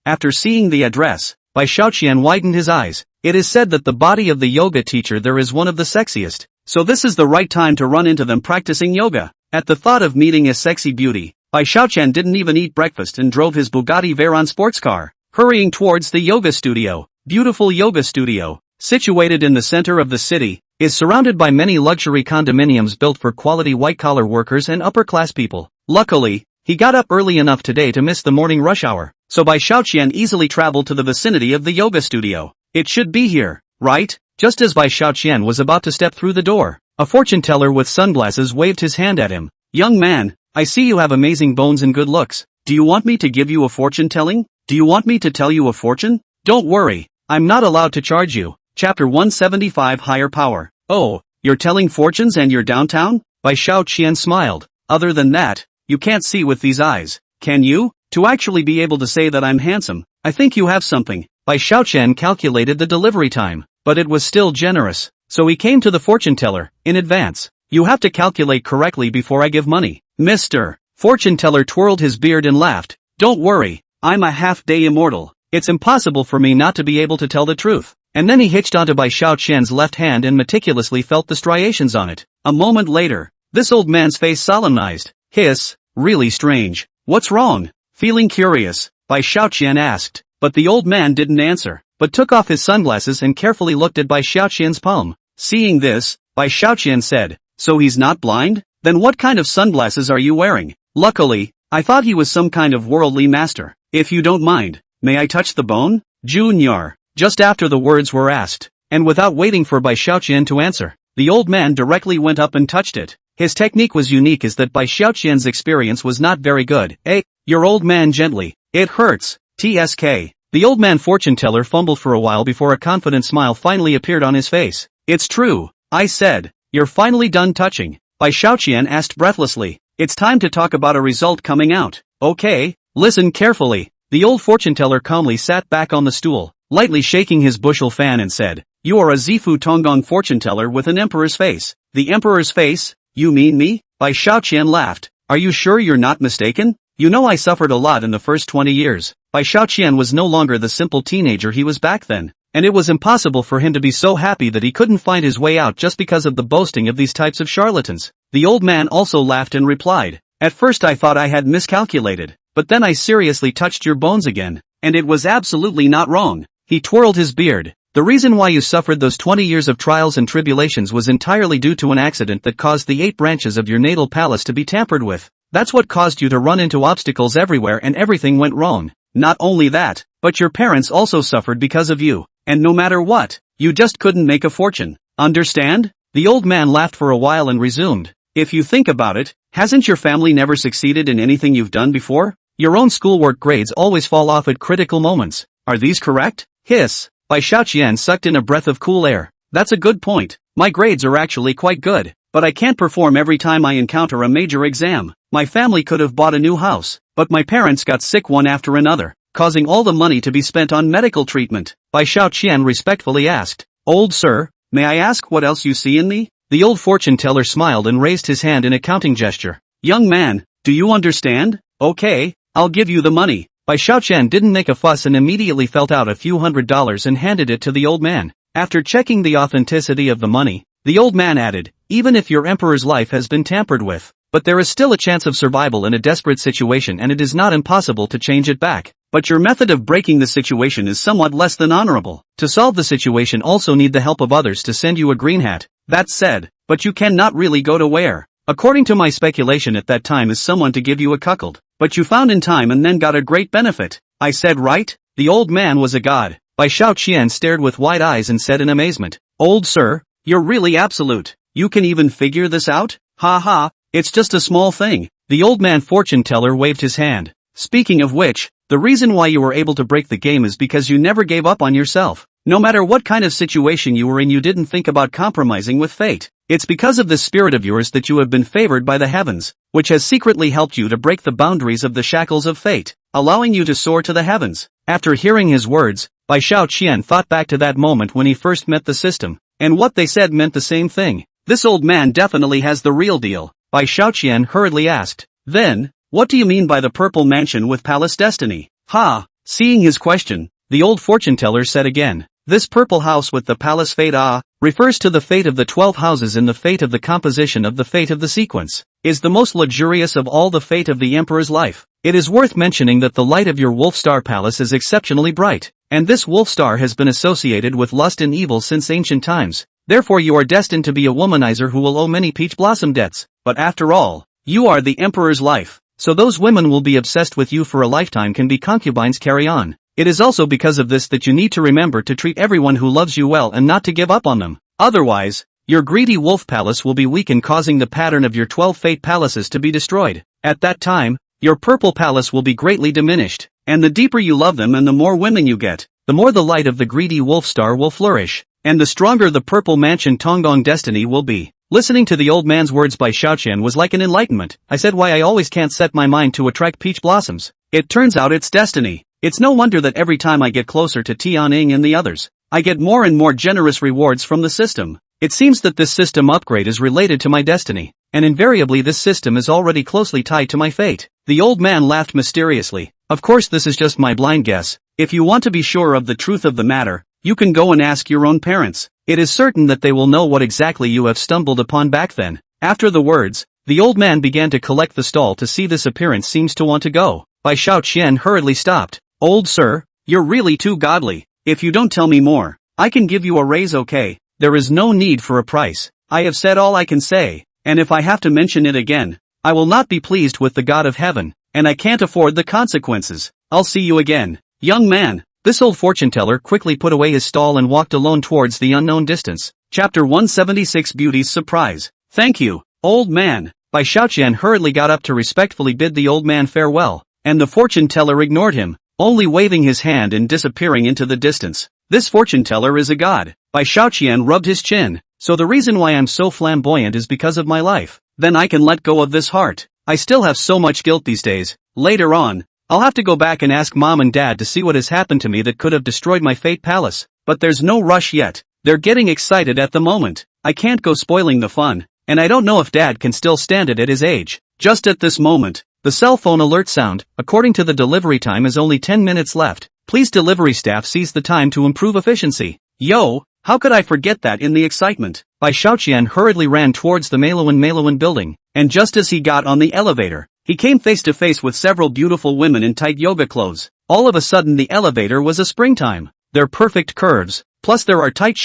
After seeing the address, Bai Xiaoqian widened his eyes. It is said that the body of the yoga teacher there is one of the sexiest. So this is the right time to run into them practicing yoga. At the thought of meeting a sexy beauty, Bai Xiaoqian didn't even eat breakfast and drove his Bugatti Veyron sports car, hurrying towards the yoga studio. Beautiful yoga studio, situated in the center of the city, is surrounded by many luxury condominiums built for quality white-collar workers and upper-class people. Luckily, he got up early enough today to miss the morning rush hour, so Bai Xiaoqian easily traveled to the vicinity of the yoga studio. It should be here, right? Just as Bai Xiaoqian was about to step through the door, a fortune teller with sunglasses waved his hand at him. Young man, I see you have amazing bones and good looks. Do you want me to give you a fortune telling? Do you want me to tell you a fortune? Don't worry, I'm not allowed to charge you. Chapter 175 Higher Power. Oh, you're telling fortunes and you're downtown? Bai Xiaoqian smiled. Other than that, you can't see with these eyes, can you? To actually be able to say that I'm handsome, I think you have something. Bai Xiaoqian calculated the delivery time, but it was still generous, so he came to the fortune teller, in advance. You have to calculate correctly before I give money. Mr. Fortune teller twirled his beard and laughed. Don't worry, I'm a half-day immortal. It's impossible for me not to be able to tell the truth. And then he hitched onto Bai Xiaoqian's left hand and meticulously felt the striations on it. A moment later, this old man's face solemnized. Hiss, really strange. What's wrong? Feeling curious, Bai Xiaoqian asked, but the old man didn't answer, but took off his sunglasses and carefully looked at Bai Xiaoqian's palm. Seeing this, Bai Xiaoqian said, so he's not blind? Then what kind of sunglasses are you wearing? Luckily, I thought he was some kind of worldly master. If you don't mind, may I touch the bone? Junior. Just after the words were asked, and without waiting for Bai Xiaoqian to answer, the old man directly went up and touched it. His technique was unique as that Bai Xiaoqian's experience was not very good. Your old man gently. It hurts. TSK. The old man fortune teller fumbled for a while before a confident smile finally appeared on his face. It's true, I said. You're finally done touching. Bai Xiaoqian asked breathlessly. It's time to talk about a result coming out. Okay, listen carefully. The old fortune teller calmly sat back on the stool, lightly shaking his bushel fan and said, you are a Zifu Tonggong fortune teller with an emperor's face. The emperor's face? You mean me? Bai Xiaoqian laughed. Are you sure you're not mistaken? You know I suffered a lot in the first 20 years. Bai Xiaoqian was no longer the simple teenager he was back then, and it was impossible for him to be so happy that he couldn't find his way out just because of the boasting of these types of charlatans. The old man also laughed and replied, at first I thought I had miscalculated, but then I seriously touched your bones again, and it was absolutely not wrong. He twirled his beard. The reason why you suffered those 20 years of trials and tribulations was entirely due to an accident that caused the 8 branches of your natal palace to be tampered with. That's what caused you to run into obstacles everywhere and everything went wrong. Not only that, but your parents also suffered because of you. And no matter what, you just couldn't make a fortune. Understand? The old man laughed for a while and resumed. If you think about it, hasn't your family never succeeded in anything you've done before? Your own schoolwork grades always fall off at critical moments. Are these correct? Hiss. Bai Xiaoqian sucked in a breath of cool air. That's a good point. My grades are actually quite good, but I can't perform every time I encounter a major exam. My family could have bought a new house, but my parents got sick one after another, causing all the money to be spent on medical treatment. Bai Xiaoqian respectfully asked, old sir, may I ask what else you see in me? The old fortune teller smiled and raised his hand in a counting gesture. Young man, do you understand? Okay, I'll give you the money. Bai Xiaoqian didn't make a fuss and immediately felt out a few $100s and handed it to the old man. After checking the authenticity of the money, the old man added, even if your emperor's life has been tampered with, but there is still a chance of survival in a desperate situation and it is not impossible to change it back. But your method of breaking the situation is somewhat less than honorable. To solve the situation also need the help of others to send you a green hat. That said, but you cannot really go to where, according to my speculation at that time, is someone to give you a cuckold. But you found in time and then got a great benefit. I said right? The old man was a god. Bai Xiaoqian stared with wide eyes and said in amazement, old sir, you're really absolute. You can even figure this out? Ha ha, it's just a small thing. The old man fortune teller waved his hand. Speaking of which, The reason why you were able to break the game is because you never gave up on yourself. No matter what kind of situation you were in, you didn't think about compromising with fate. It's because of this spirit of yours that you have been favored by the heavens, which has secretly helped you to break the boundaries of the shackles of fate, allowing you to soar to the heavens. After hearing his words, Bai Xiaoqian thought back to that moment when he first met the system, and what they said meant the same thing. This old man definitely has the real deal, Bai Xiaoqian hurriedly asked. Then, what do you mean by the purple mansion with palace destiny? Ha! Seeing his question, the old fortune teller said again. This purple house with the palace fate refers to the fate of the 12 houses in the fate of the composition of the fate of the sequence, is the most luxurious of all the fate of the emperor's life. It is worth mentioning that the light of your wolf star palace is exceptionally bright, and this wolf star has been associated with lust and evil since ancient times. Therefore you are destined to be a womanizer who will owe many peach blossom debts, but after all, you are the emperor's life, so those women will be obsessed with you for a lifetime. Can be concubines. Carry on. It is also because of this that you need to remember to treat everyone who loves you well and not to give up on them. Otherwise, your greedy wolf palace will be weakened, causing the pattern of your 12 fate palaces to be destroyed. At that time, your purple palace will be greatly diminished, and the deeper you love them and the more women you get, the more the light of the greedy wolf star will flourish, and the stronger the purple mansion Tonggong destiny will be. Listening to the old man's words by Xiaoqian was like an enlightenment. I said why I always can't set my mind to attract peach blossoms. It turns out it's destiny. It's no wonder that every time I get closer to Tianying and the others, I get more and more generous rewards from the system. It seems that this system upgrade is related to my destiny, and invariably this system is already closely tied to my fate. The old man laughed mysteriously. Of course this is just my blind guess. If you want to be sure of the truth of the matter, you can go and ask your own parents. It is certain that they will know what exactly you have stumbled upon back then. After the words, the old man began to collect the stall to see this appearance seems to want to go. Bai Xiaoqian hurriedly stopped. Old sir, you're really too godly. If you don't tell me more, I can give you a raise. Okay, there is no need for a price. I have said all I can say, and if I have to mention it again, I will not be pleased with the God of heaven, and I can't afford the consequences. I'll see you again. Young man, this old fortune teller quickly put away his stall and walked alone towards the unknown distance. Chapter 176 Beauty's Surprise. Thank you, old man. Bai Xiaoqian hurriedly got up to respectfully bid the old man farewell, and the fortune teller ignored him, only waving his hand and disappearing into the distance. This fortune teller is a god. Bai Xiaoqian rubbed his chin. So the reason why I'm so flamboyant is because of my life. Then I can let go of this heart. I still have so much guilt these days. Later on, I'll have to go back and ask mom and dad to see what has happened to me that could have destroyed my fate palace. But there's no rush yet. They're getting excited at the moment. I can't go spoiling the fun. And I don't know if dad can still stand it at his age. Just at this moment, the cell phone alert sound, according to the delivery time is only 10 minutes left. Please delivery staff seize the time to improve efficiency. Yo, how could I forget that in the excitement? Bai Xiaoqian hurriedly ran towards the Manhwa building, and just as he got on the elevator, he came face to face with several beautiful women in tight yoga clothes. All of a sudden the elevator was a springtime. Their perfect curves, plus there are tight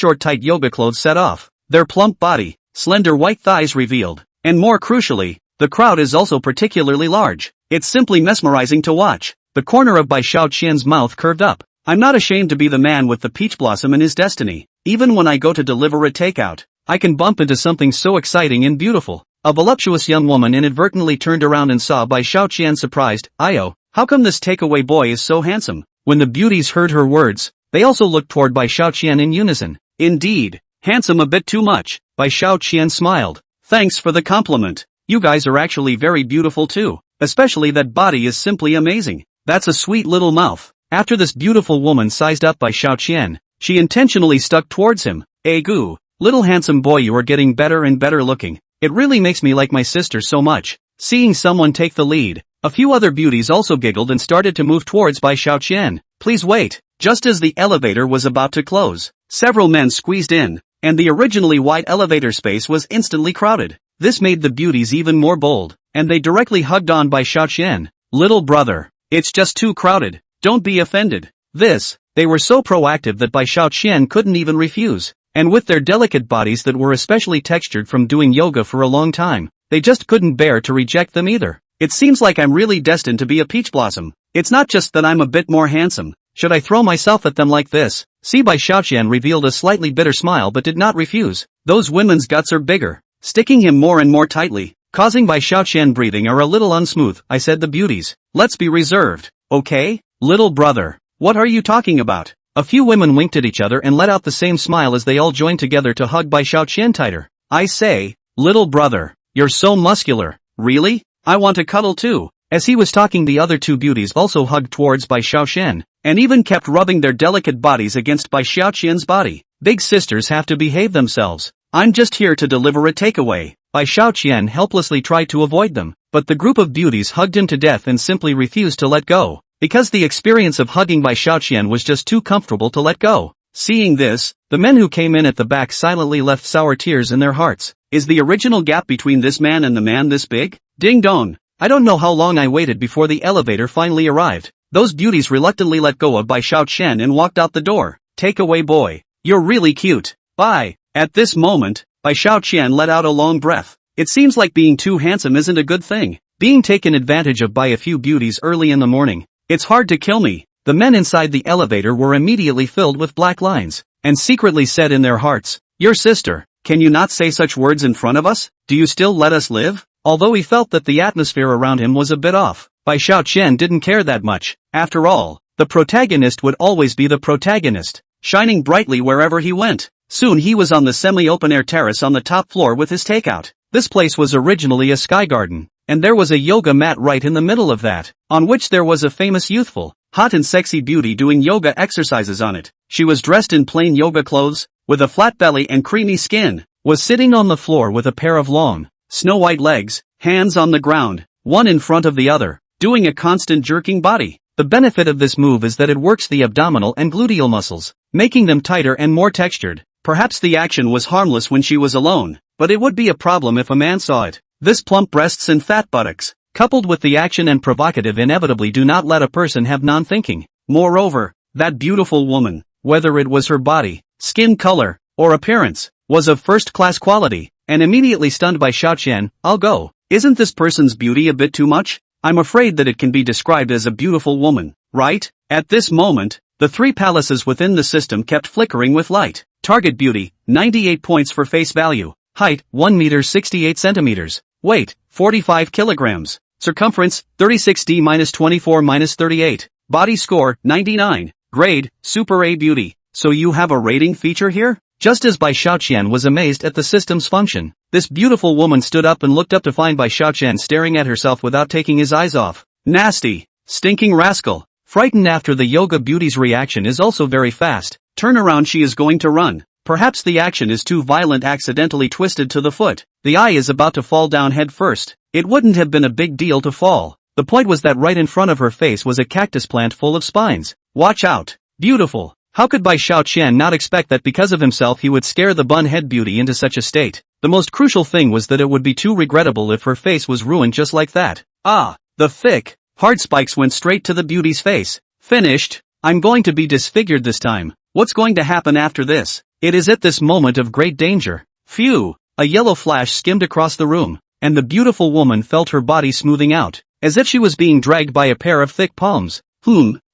yoga clothes set off, their plump body, slender white thighs revealed, and more crucially, the crowd is also particularly large. It's simply mesmerizing to watch. The corner of Bai Xiaoqian's mouth curved up. I'm not ashamed to be the man with the peach blossom in his destiny. Even when I go to deliver a takeout, I can bump into something so exciting and beautiful. A voluptuous young woman inadvertently turned around and saw Bai Xiaoqian surprised. Ayo, how come this takeaway boy is so handsome? When the beauties heard her words, they also looked toward Bai Xiaoqian in unison. Indeed, handsome a bit too much. Bai Xiaoqian smiled. Thanks for the compliment. You guys are actually very beautiful too. Especially that body is simply amazing. That's a sweet little mouth. After this beautiful woman sized up Bai Xiaoqian, she intentionally stuck towards him. Goo, little handsome boy, you are getting better and better looking. It really makes me like my sister so much. Seeing someone take the lead, a few other beauties also giggled and started to move towards Bai Xiaoqian. Please wait. Just as the elevator was about to close, several men squeezed in, and the originally wide elevator space was instantly crowded. This made the beauties even more bold, and they directly hugged on Bai Xiaoqian. Little brother, it's just too crowded. Don't be offended. They were so proactive that Bai Xiaoqian couldn't even refuse, and with their delicate bodies that were especially textured from doing yoga for a long time, they just couldn't bear to reject them either. It seems like I'm really destined to be a peach blossom. It's not just that I'm a bit more handsome. Should I throw myself at them like this? See, Bai Xiaoqian revealed a slightly bitter smile but did not refuse. Those women's guts are bigger, sticking him more and more tightly, causing Bai Xiaoqian breathing are a little unsmooth. I said the beauties. Let's be reserved, okay? Little brother, what are you talking about? A few women winked at each other and let out the same smile as they all joined together to hug Bai Xiaoqian tighter. I say, little brother, you're so muscular. Really? I want to cuddle too. As he was talking, the other two beauties also hugged towards Bai Xiaoqian, and even kept rubbing their delicate bodies against Bai Xiaoqian's body. Big sisters have to behave themselves. I'm just here to deliver a takeaway. Bai Xiaoqian helplessly tried to avoid them, but the group of beauties hugged him to death and simply refused to let go, because the experience of hugging Bai Xiaoqian was just too comfortable to let go. Seeing this, the men who came in at the back silently left sour tears in their hearts. Is the original gap between this man and the man this big? Ding dong. I don't know how long I waited before the elevator finally arrived. Those beauties reluctantly let go of Bai Xiaoqian and walked out the door. Take away boy. You're really cute. Bye. At this moment, Bai Xiaoqian let out a long breath. It seems like being too handsome isn't a good thing. Being taken advantage of by a few beauties early in the morning. It's hard to kill me. The men inside the elevator were immediately filled with black lines, and secretly said in their hearts, your sister, can you not say such words in front of us? Do you still let us live? Although he felt that the atmosphere around him was a bit off, Bai Xiaoqian didn't care that much. After all, the protagonist would always be the protagonist, shining brightly wherever he went. Soon he was on the semi-open-air terrace on the top floor with his takeout. This place was originally a sky garden, and there was a yoga mat right in the middle of that, on which there was a famous youthful, hot and sexy beauty doing yoga exercises on it. She was dressed in plain yoga clothes, with a flat belly and creamy skin, was sitting on the floor with a pair of long, snow-white legs, hands on the ground, one in front of the other, doing a constant jerking body. The benefit of this move is that it works the abdominal and gluteal muscles, making them tighter and more textured. Perhaps the action was harmless when she was alone, but it would be a problem if a man saw it. This plump breasts and fat buttocks, coupled with the action and provocative, inevitably do not let a person have non-thinking. Moreover, that beautiful woman, whether it was her body, skin color, or appearance, was of first-class quality, and immediately stunned by Xiaoqian. I'll go. Isn't this person's beauty a bit too much? I'm afraid that it can be described as a beautiful woman, right? At this moment, the three palaces within the system kept flickering with light. Target beauty, 98 points for face value. Height, 1 meter 68 centimeters. Weight, 45 kilograms. Circumference, 36D-24-38. Body score, 99. Grade, Super A beauty. So you have a rating feature here? Just as Bai Xiaoqian was amazed at the system's function, this beautiful woman stood up and looked up to find Bai Xiaoqian staring at herself without taking his eyes off. Nasty. Stinking rascal. Frightened after the yoga beauty's reaction is also very fast. Turn around, she is going to run. Perhaps the action is too violent, accidentally twisted to the foot. The eye is about to fall down head first. It wouldn't have been a big deal to fall. The point was that right in front of her face was a cactus plant full of spines. Watch out. Beautiful. How could Bai Xiaoqian not expect that because of himself he would scare the bun-head beauty into such a state? The most crucial thing was that it would be too regrettable if her face was ruined just like that. Ah, the thick, hard spikes went straight to the beauty's face. Finished. I'm going to be disfigured this time. What's going to happen after this? It is at this moment of great danger. Phew! A yellow flash skimmed across the room, and the beautiful woman felt her body smoothing out, as if she was being dragged by a pair of thick palms.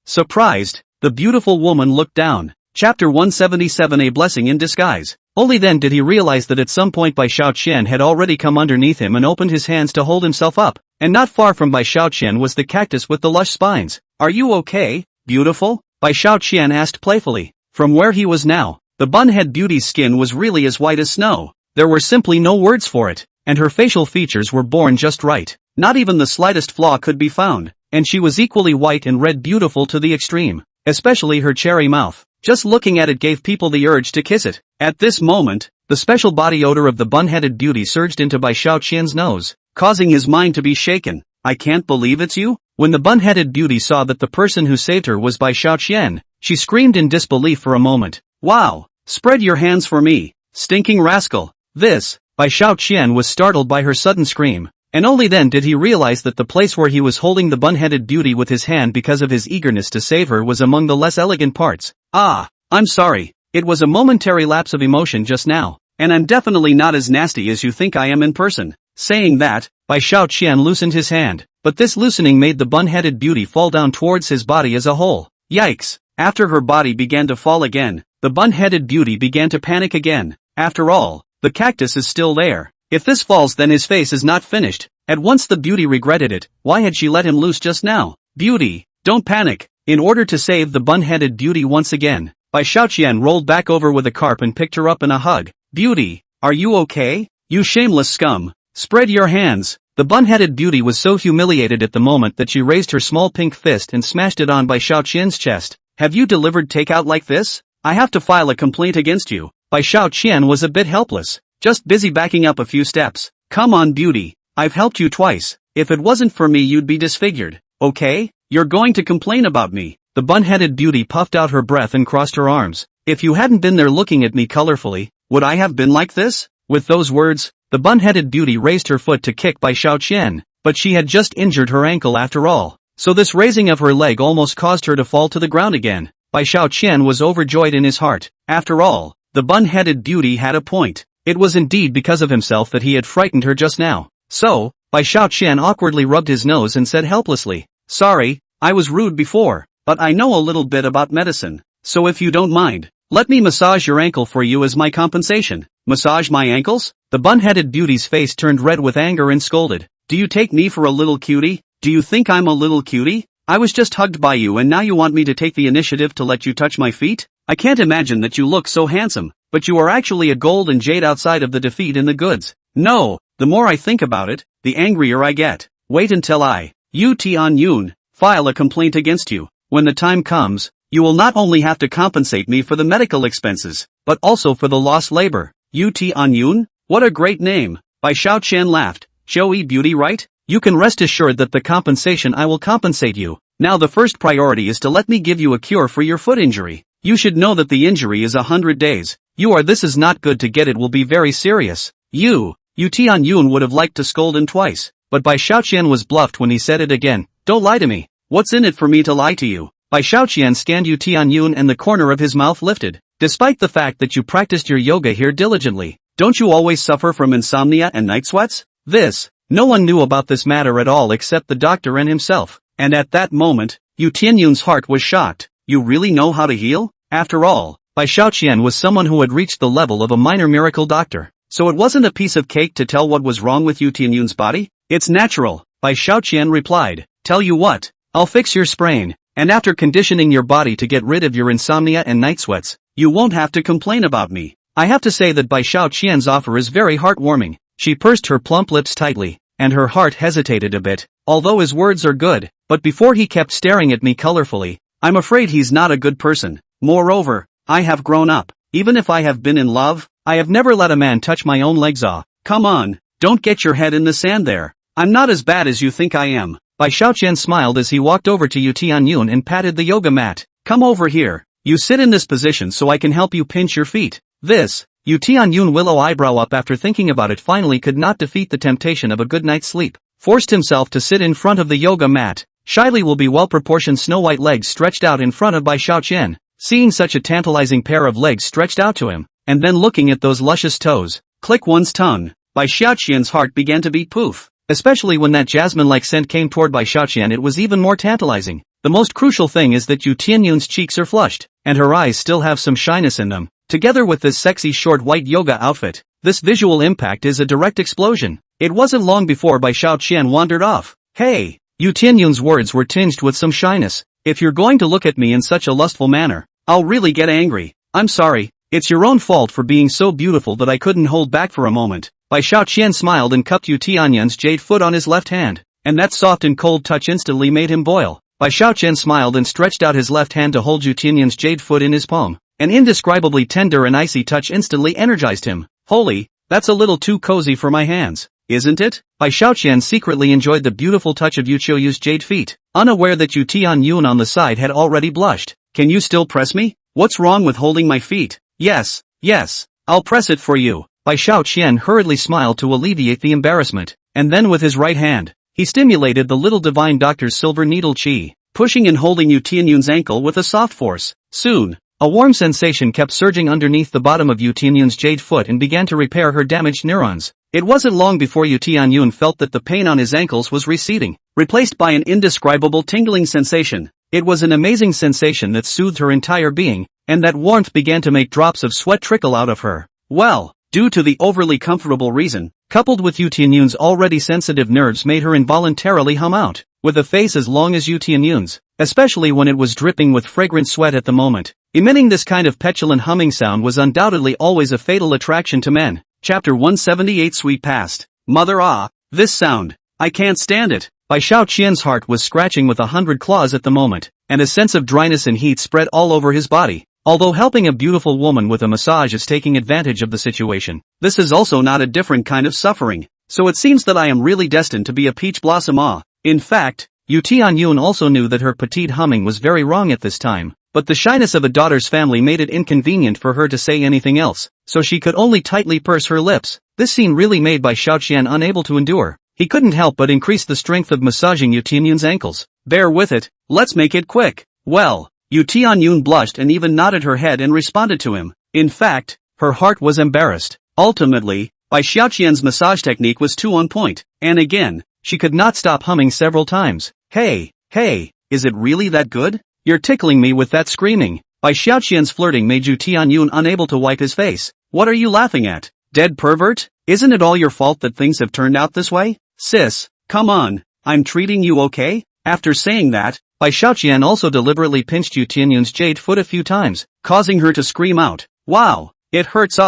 Surprised, the beautiful woman looked down. Chapter 177, A Blessing in Disguise. Only then did he realize that at some point Bai Xiaoqian had already come underneath him and opened his hands to hold himself up, and not far from Bai Xiaoqian was the cactus with the lush spines. Are you okay, beautiful? Bai Xiaoqian asked playfully. From where he was now, the bun-head beauty's skin was really as white as snow. There were simply no words for it, and her facial features were born just right. Not even the slightest flaw could be found, and she was equally white and red, beautiful to the extreme, especially her cherry mouth. Just looking at it gave people the urge to kiss it. At this moment, the special body odor of the bun-headed beauty surged into Bai Xiaoqian's nose, causing his mind to be shaken. I can't believe it's you? When the bun-headed beauty saw that the person who saved her was Bai Xiaoqian, she screamed in disbelief for a moment. Wow! Spread your hands for me, stinking rascal! This, Bai Xiaoqian was startled by her sudden scream, and only then did he realize that the place where he was holding the bun-headed beauty with his hand because of his eagerness to save her was among the less elegant parts. Ah, I'm sorry, it was a momentary lapse of emotion just now, and I'm definitely not as nasty as you think I am in person. Saying that, Bai Xiaoqian loosened his hand, but this loosening made the bun-headed beauty fall down towards his body as a whole. Yikes! After her body began to fall again, the bun-headed beauty began to panic again. After all, the cactus is still there. If this falls, then his face is not finished. At once the beauty regretted it. Why had she let him loose just now? Beauty, don't panic. in order to save the bun-headed beauty once again. Bai Xiaoqian rolled back over with a carp and picked her up in a hug. Beauty, are you okay? You shameless scum. Spread your hands. The bun-headed beauty was so humiliated at the moment that she raised her small pink fist and smashed it on Bai Xiaoqian's chest. Have you delivered takeout like this? I have to file a complaint against you. Bai Xiaoqian was a bit helpless, just busy backing up a few steps. Come on, beauty. I've helped you twice. If it wasn't for me, you'd be disfigured. Okay? You're going to complain about me. The bun-headed beauty puffed out her breath and crossed her arms. If you hadn't been there looking at me colorfully, would I have been like this? With those words, the bun-headed beauty raised her foot to kick Bai Xiaoqian, but she had just injured her ankle after all. So this raising of her leg almost caused her to fall to the ground again. Bai Xiaoqian was overjoyed in his heart. After all, the bun-headed beauty had a point. It was indeed because of himself that he had frightened her just now. So, Bai Xiaoqian awkwardly rubbed his nose and said helplessly, "Sorry, I was rude before, but I know a little bit about medicine. So if you don't mind, let me massage your ankle for you as my compensation." Massage my ankles? The bun-headed beauty's face turned red with anger and scolded. Do you take me for a little cutie? Do you think I'm a little cutie? I was just hugged by you and now you want me to take the initiative to let you touch my feet? I can't imagine that you look so handsome, but you are actually a gold and jade outside of the defeat in the goods. No, the more I think about it, the angrier I get. Wait until you Tian Yun, file a complaint against you. When the time comes, you will not only have to compensate me for the medical expenses, but also for the lost labor. Yu Tian Yun? What a great name. Bai Xiaoqian laughed. Showy beauty, right? You can rest assured that the compensation I will compensate you. Now the first priority is to let me give you a cure for your foot injury. You should know that the injury is 100 days. This is not good to get, it will be very serious. Yu Tian Yun would have liked to scold him twice, but Bai Xiaoqian was bluffed when he said it again. Don't lie to me. What's in it for me to lie to you? Bai Xiaoqian scanned Yu Tian Yun and the corner of his mouth lifted. Despite the fact that you practiced your yoga here diligently, don't you always suffer from insomnia and night sweats? No one knew about this matter at all except the doctor and himself. And at that moment, Yu Tian Yun's heart was shocked. You really know how to heal? After all, Bai Xiaoqian was someone who had reached the level of a minor miracle doctor. So it wasn't a piece of cake to tell what was wrong with Yu Tian Yun's body? It's natural, Bai Xiaoqian replied. Tell you what, I'll fix your sprain, and after conditioning your body to get rid of your insomnia and night sweats, you won't have to complain about me. I have to say that Bai Xiaoqian's offer is very heartwarming. She pursed her plump lips tightly, and her heart hesitated a bit. Although his words are good, but before he kept staring at me colorfully, I'm afraid he's not a good person. Moreover, I have grown up. Even if I have been in love, I have never let a man touch my own legs. Come on, don't get your head in the sand there. I'm not as bad as you think I am. Bai Xiaoqian smiled as he walked over to Yu Tian Yun and patted the yoga mat. Come over here. You sit in this position so I can help you pinch your feet. Yu Tian Yun willow eyebrow up after thinking about it finally could not defeat the temptation of a good night's sleep. Forced himself to sit in front of the yoga mat. Shyly will be well-proportioned snow-white legs stretched out in front of Bai Xiaoqian. Seeing such a tantalizing pair of legs stretched out to him, and then looking at those luscious toes, click one's tongue, Bai Xiaoqian's heart began to beat poof. Especially when that jasmine-like scent came toward Bai Xiaoqian, it was even more tantalizing. The most crucial thing is that Yu Tian Yun's cheeks are flushed, and her eyes still have some shyness in them. Together with this sexy short white yoga outfit, this visual impact is a direct explosion. It wasn't long before Bai Xiaoqian wandered off. Hey! Yu Tian Yun's words were tinged with some shyness. If you're going to look at me in such a lustful manner, I'll really get angry. I'm sorry, it's your own fault for being so beautiful that I couldn't hold back for a moment. Bai Xiaoqian smiled and cupped Yu Tian Yun's jade foot on his left hand, and that soft and cold touch instantly made him boil. Bai Xiaoqian smiled and stretched out his left hand to hold Yu Tian Yun's jade foot in his palm. An indescribably tender and icy touch instantly energized him. Holy, that's a little too cozy for my hands, isn't it? Bai Xiaoqian secretly enjoyed the beautiful touch of Yu Qiuyu's jade feet, unaware that Yu Tian Yun on the side had already blushed. Can you still press me? What's wrong with holding my feet? Yes, I'll press it for you. Bai Xiaoqian hurriedly smiled to alleviate the embarrassment, and then with his right hand, he stimulated the little divine doctor's silver needle qi, pushing and holding Yu Tian Yun's ankle with a soft force. Soon, a warm sensation kept surging underneath the bottom of Yu Tian Yun's jade foot and began to repair her damaged neurons. It wasn't long before Yu Tian Yun felt that the pain on his ankles was receding, replaced by an indescribable tingling sensation. It was an amazing sensation that soothed her entire being, and that warmth began to make drops of sweat trickle out of her. Well, due to the overly comfortable reason, coupled with Yu Tian Yun's already sensitive nerves made her involuntarily hum out. with a face as long as Yu Tianyun's, especially when it was dripping with fragrant sweat at the moment. Emitting this kind of petulant humming sound was undoubtedly always a fatal attraction to men. Chapter 178 Sweet Past. Mother this sound. I can't stand it. Bai Xiaoqian's heart was scratching with 100 claws at the moment, and a sense of dryness and heat spread all over his body. Although helping a beautiful woman with a massage is taking advantage of the situation, this is also not a different kind of suffering. So it seems that I am really destined to be a peach blossom. In fact, Yu Tianyun also knew that her petite humming was very wrong at this time, but the shyness of a daughter's family made it inconvenient for her to say anything else, so she could only tightly purse her lips. This scene really made Bai Xiaoqian unable to endure. He couldn't help but increase the strength of massaging Yu Tianyun's ankles. Bear with it, let's make it quick. Well, Yu Tianyun blushed and even nodded her head and responded to him. In fact, her heart was embarrassed. Ultimately, Bai Xiaoqian's massage technique was too on point, and again, she could not stop humming several times. Hey, is it really that good? You're tickling me with that screaming. Bai Xiaoqian's flirting made Yu Tianyun unable to wipe his face. What are you laughing at, dead pervert? Isn't it all your fault that things have turned out this way? Sis, come on, I'm treating you okay? After saying that, Bai Xiaoqian also deliberately pinched Yu Tianyun's jade foot a few times, causing her to scream out, "Wow, it hurts!"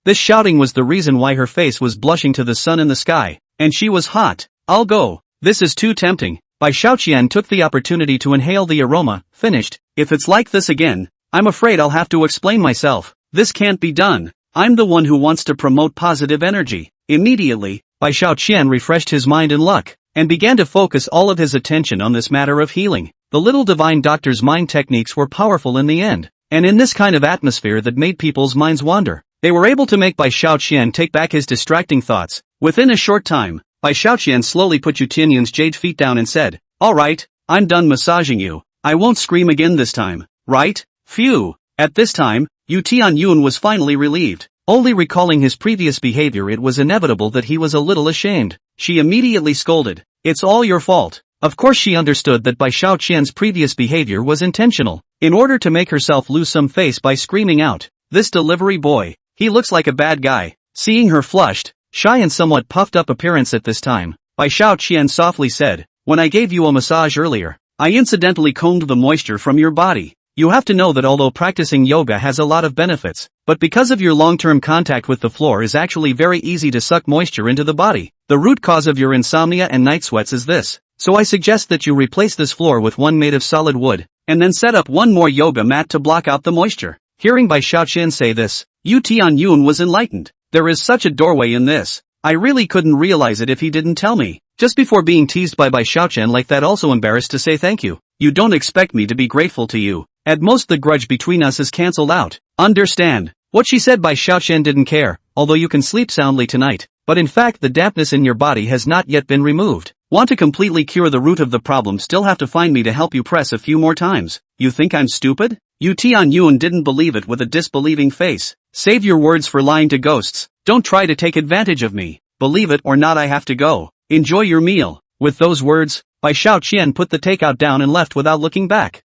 This shouting was the reason why her face was blushing to the sun in the sky, and she was hot. I'll go. This is too tempting. Bai Xiaoqian took the opportunity to inhale the aroma. Finished. If it's like this again, I'm afraid I'll have to explain myself. This can't be done. I'm the one who wants to promote positive energy. Immediately, Bai Xiaoqian refreshed his mind and luck, and began to focus all of his attention on this matter of healing. The little divine doctor's mind techniques were powerful in the end, and in this kind of atmosphere that made people's minds wander, they were able to make Bai Xiaoqian take back his distracting thoughts. Within a short time, Bai Xiaoqian slowly put Yu Tianyun's jade feet down and said, "Alright, I'm done massaging you. I won't scream again this time, right? Phew." At this time, Yu Tianyun was finally relieved. Only recalling his previous behavior, it was inevitable that he was a little ashamed. She immediately scolded, "It's all your fault." Of course she understood that Bai Xiaoqian's previous behavior was intentional, in order to make herself lose some face by screaming out, "This delivery boy, he looks like a bad guy." Seeing her flushed, shy and somewhat puffed up appearance at this time, Bai Xiaoqian softly said, "When I gave you a massage earlier, I incidentally combed the moisture from your body. You have to know that although practicing yoga has a lot of benefits, but because of your long-term contact with the floor is actually very easy to suck moisture into the body. The root cause of your insomnia and night sweats is this. So I suggest that you replace this floor with one made of solid wood, and then set up one more yoga mat to block out the moisture." Hearing Bai Xiaoqian say this, Yu Tianyun was enlightened. There is such a doorway in this. I really couldn't realize it if he didn't tell me. Just before being teased by Bai Xiaoqian like that, also embarrassed to say thank you. You don't expect me to be grateful to you. At most the grudge between us is cancelled out. Understand? What she said, Bai Xiaoqian didn't care, although you can sleep soundly tonight, but in fact the dampness in your body has not yet been removed. Want to completely cure the root of the problem, still have to find me to help you press a few more times. You think I'm stupid? Yu Tianyun didn't believe it with a disbelieving face. Save your words for lying to ghosts. Don't try to take advantage of me. Believe it or not, I have to go. Enjoy your meal. With those words, Bai Xiaoqian put the takeout down and left without looking back.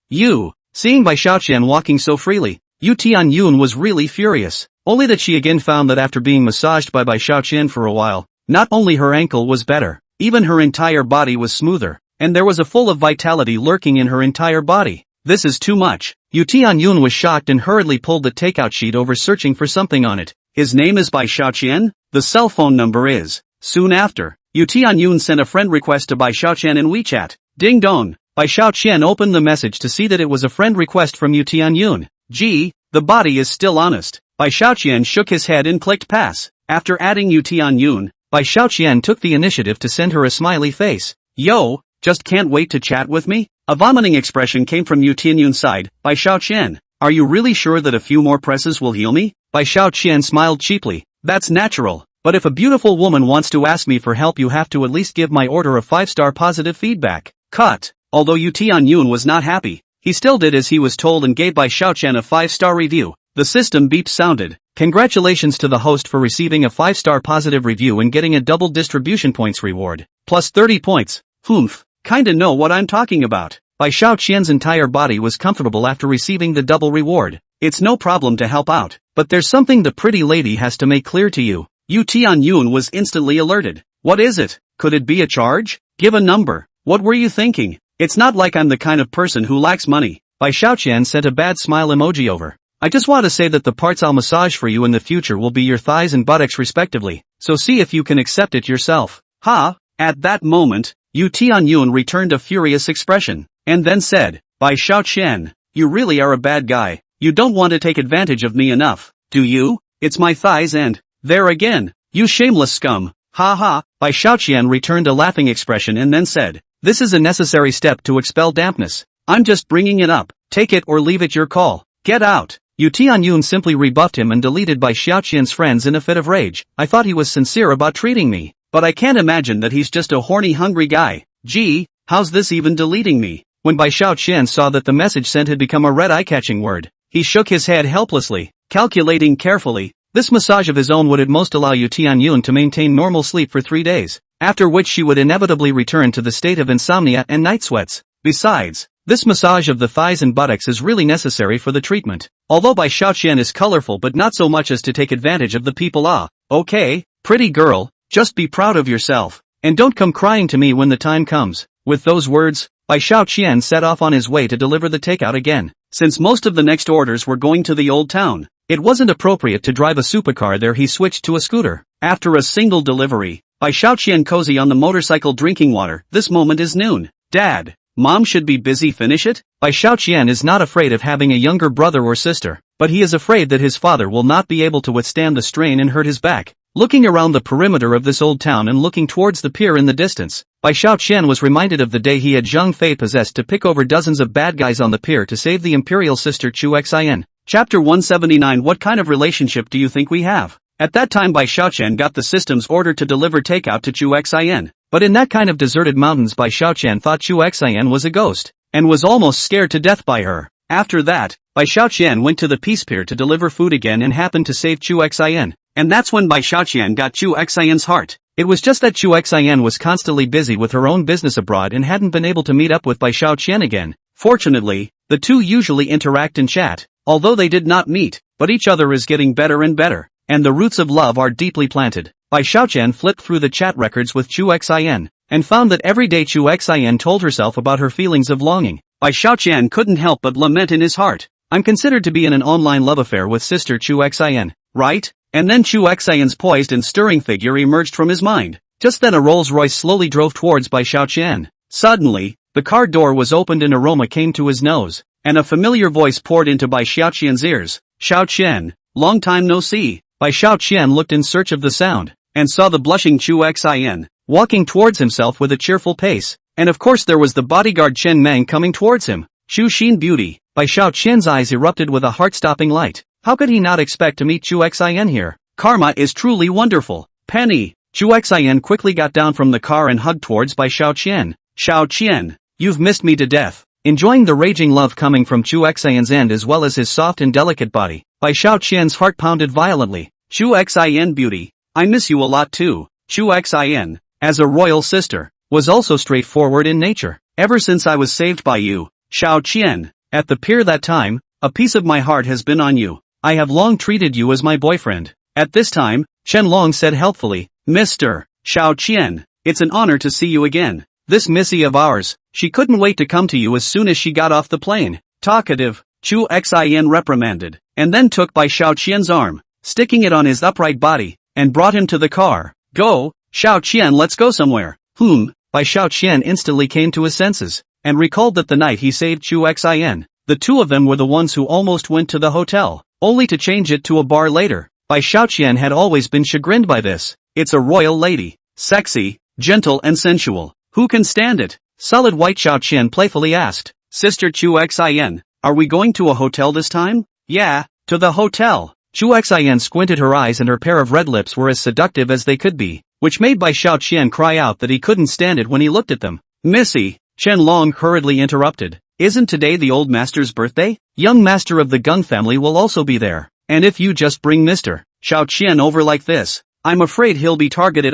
Seeing Bai Xiaoqian walking so freely, Yu Tianyun was really furious. Only that she again found that after being massaged by Bai Xiaoqian for a while, not only her ankle was better, even her entire body was smoother, and there was a full of vitality lurking in her entire body. This is too much. Yu Tianyun was shocked and hurriedly pulled the takeout sheet over, searching for something on it. His name is Bai Xiaoqian? The cell phone number is. Soon after, Yu Tianyun sent a friend request to Bai Xiaoqian in WeChat. Ding dong. Bai Xiaoqian opened the message to see that it was a friend request from Yu Tianyun. Gee, the body is still honest. Bai Xiaoqian shook his head and clicked pass. After adding Yu Tianyun, Bai Xiaoqian took the initiative to send her a smiley face. Yo, just can't wait to chat with me? A vomiting expression came from Yu Tianyun's side. Bai Xiaoqian, are you really sure that a few more presses will heal me? Bai Xiaoqian smiled cheaply. That's natural, but if a beautiful woman wants to ask me for help, you have to at least give my order a 5-star positive feedback. Cut. Although Yu Tianyun was not happy, he still did as he was told and gave Bai Xiaoqian a 5-star review. The system beep sounded. Congratulations to the host for receiving a 5-star positive review and getting a double distribution points reward. Plus 30 points. Humph, kinda know what I'm talking about. Bai Xiaoqian's entire body was comfortable after receiving the double reward. It's no problem to help out, but there's something the pretty lady has to make clear to you. Yu Tianyun was instantly alerted. What is it? Could it be a charge? Give a number. What were you thinking? It's not like I'm the kind of person who lacks money. Bai Xiaoqian sent a bad smile emoji over. I just want to say that the parts I'll massage for you in the future will be your thighs and buttocks respectively, so see if you can accept it yourself. Ha! At that moment, Yu Tianyun returned a furious expression, and then said, Bai Xiaoqian, you really are a bad guy. You don't want to take advantage of me enough, do you? It's my thighs and, there again, you shameless scum. Ha ha. Bai Xiaoqian returned a laughing expression and then said, this is a necessary step to expel dampness. I'm just bringing it up. Take it or leave it, your call. Get out. Yu Tianyun simply rebuffed him and deleted Bai Xiaoqian's friends in a fit of rage. I thought he was sincere about treating me, but I can't imagine that he's just a horny hungry guy. Gee, how's this even deleting me? When Bai Xiaoqian saw that the message sent had become a red eye-catching word, he shook his head helplessly, calculating carefully. This massage of his own would at most allow Yu Tianyun to maintain normal sleep for 3 days, after which she would inevitably return to the state of insomnia and night sweats. Besides, this massage of the thighs and buttocks is really necessary for the treatment. Although Bai Xiaoqian is colorful but not so much as to take advantage of the people. Okay, pretty girl, just be proud of yourself, and don't come crying to me when the time comes. With those words, Bai Xiaoqian set off on his way to deliver the takeout again. Since most of the next orders were going to the old town, it wasn't appropriate to drive a supercar there. He switched to a scooter. After a single delivery, Bai Xiaoqian cozy on the motorcycle drinking water. This moment is noon. Dad, Mom should be busy. Finish it? Bai Xiaoqian is not afraid of having a younger brother or sister, but he is afraid that his father will not be able to withstand the strain and hurt his back. Looking around the perimeter of this old town and looking towards the pier in the distance, Bai Xiaoqian was reminded of the day he had Zhang Fei possessed to pick over dozens of bad guys on the pier to save the imperial sister Chu Xian. Chapter 179. What kind of relationship do you think we have? At that time Bai Xiaoqian got the system's order to deliver takeout to Chu Xian. But in that kind of deserted mountains Bai Xiaoqian thought Chu Xian was a ghost, and was almost scared to death by her. After that, Bai Xiaoqian went to the peace pier to deliver food again and happened to save Chu Xian. And that's when Bai Xiaoqian got Chu Xian's heart. It was just that Chu Xian was constantly busy with her own business abroad and hadn't been able to meet up with Bai Xiaoqian again. Fortunately, the two usually interact and chat, although they did not meet, but each other is getting better and better, and the roots of love are deeply planted. Bai Xiaoqian flipped through the chat records with Chu Xian, and found that every day Chu Xian told herself about her feelings of longing. Bai Xiaoqian couldn't help but lament in his heart. I'm considered to be in an online love affair with sister Chu Xian, right? And then Chu Xian's poised and stirring figure emerged from his mind. Just then a Rolls-Royce slowly drove towards Bai Xiaoqian. Suddenly, the car door was opened and aroma came to his nose, and a familiar voice poured into Bai Xiaoqian's ears. Xiaoqian, long time no see. Bai Xiaoqian looked in search of the sound, and saw the blushing Chu Xian, walking towards himself with a cheerful pace. And of course there was the bodyguard Chen Meng coming towards him. Chu Xin beauty. Bai Xiaoqian's eyes erupted with a heart-stopping light. How could he not expect to meet Chu Xian here? Karma is truly wonderful. Penny. Chu Xian quickly got down from the car and hugged towards Bai Xiaoqian. Xiaoqian, you've missed me to death. Enjoying the raging love coming from Chu Xian's end as well as his soft and delicate body, Bai Xiaoqian's heart pounded violently. Chu Xian beauty, I miss you a lot too. Chu Xian, as a royal sister, was also straightforward in nature. Ever since I was saved by you, Xiaoqian, at the pier that time, a piece of my heart has been on you. I have long treated you as my boyfriend. At this time, Chen Long said helpfully, Mr. Xiaoqian, it's an honor to see you again. This missy of ours, she couldn't wait to come to you as soon as she got off the plane. Talkative, Chu Xian reprimanded, and then took Bai Xiaoqian's arm, sticking it on his upright body, and brought him to the car. Go, Xiaoqian, let's go somewhere. Bai Xiaoqian instantly came to his senses, and recalled that the night he saved Chu Xian, the two of them were the ones who almost went to the hotel, only to change it to a bar later. Bai Xiaoqian had always been chagrined by this. It's a royal lady, sexy, gentle and sensual. Who can stand it? Solid white Xiaoqian playfully asked. Sister Chu Xian, are we going to a hotel this time? Yeah, to the hotel. Chu Xian squinted her eyes and her pair of red lips were as seductive as they could be, which made Bai Xiaoqian cry out that he couldn't stand it when he looked at them. Missy, Chen Long hurriedly interrupted. Isn't today the old master's birthday? Young master of the Gung family will also be there. And if you just bring Mr. Xiaoqian over like this, I'm afraid he'll be targeted.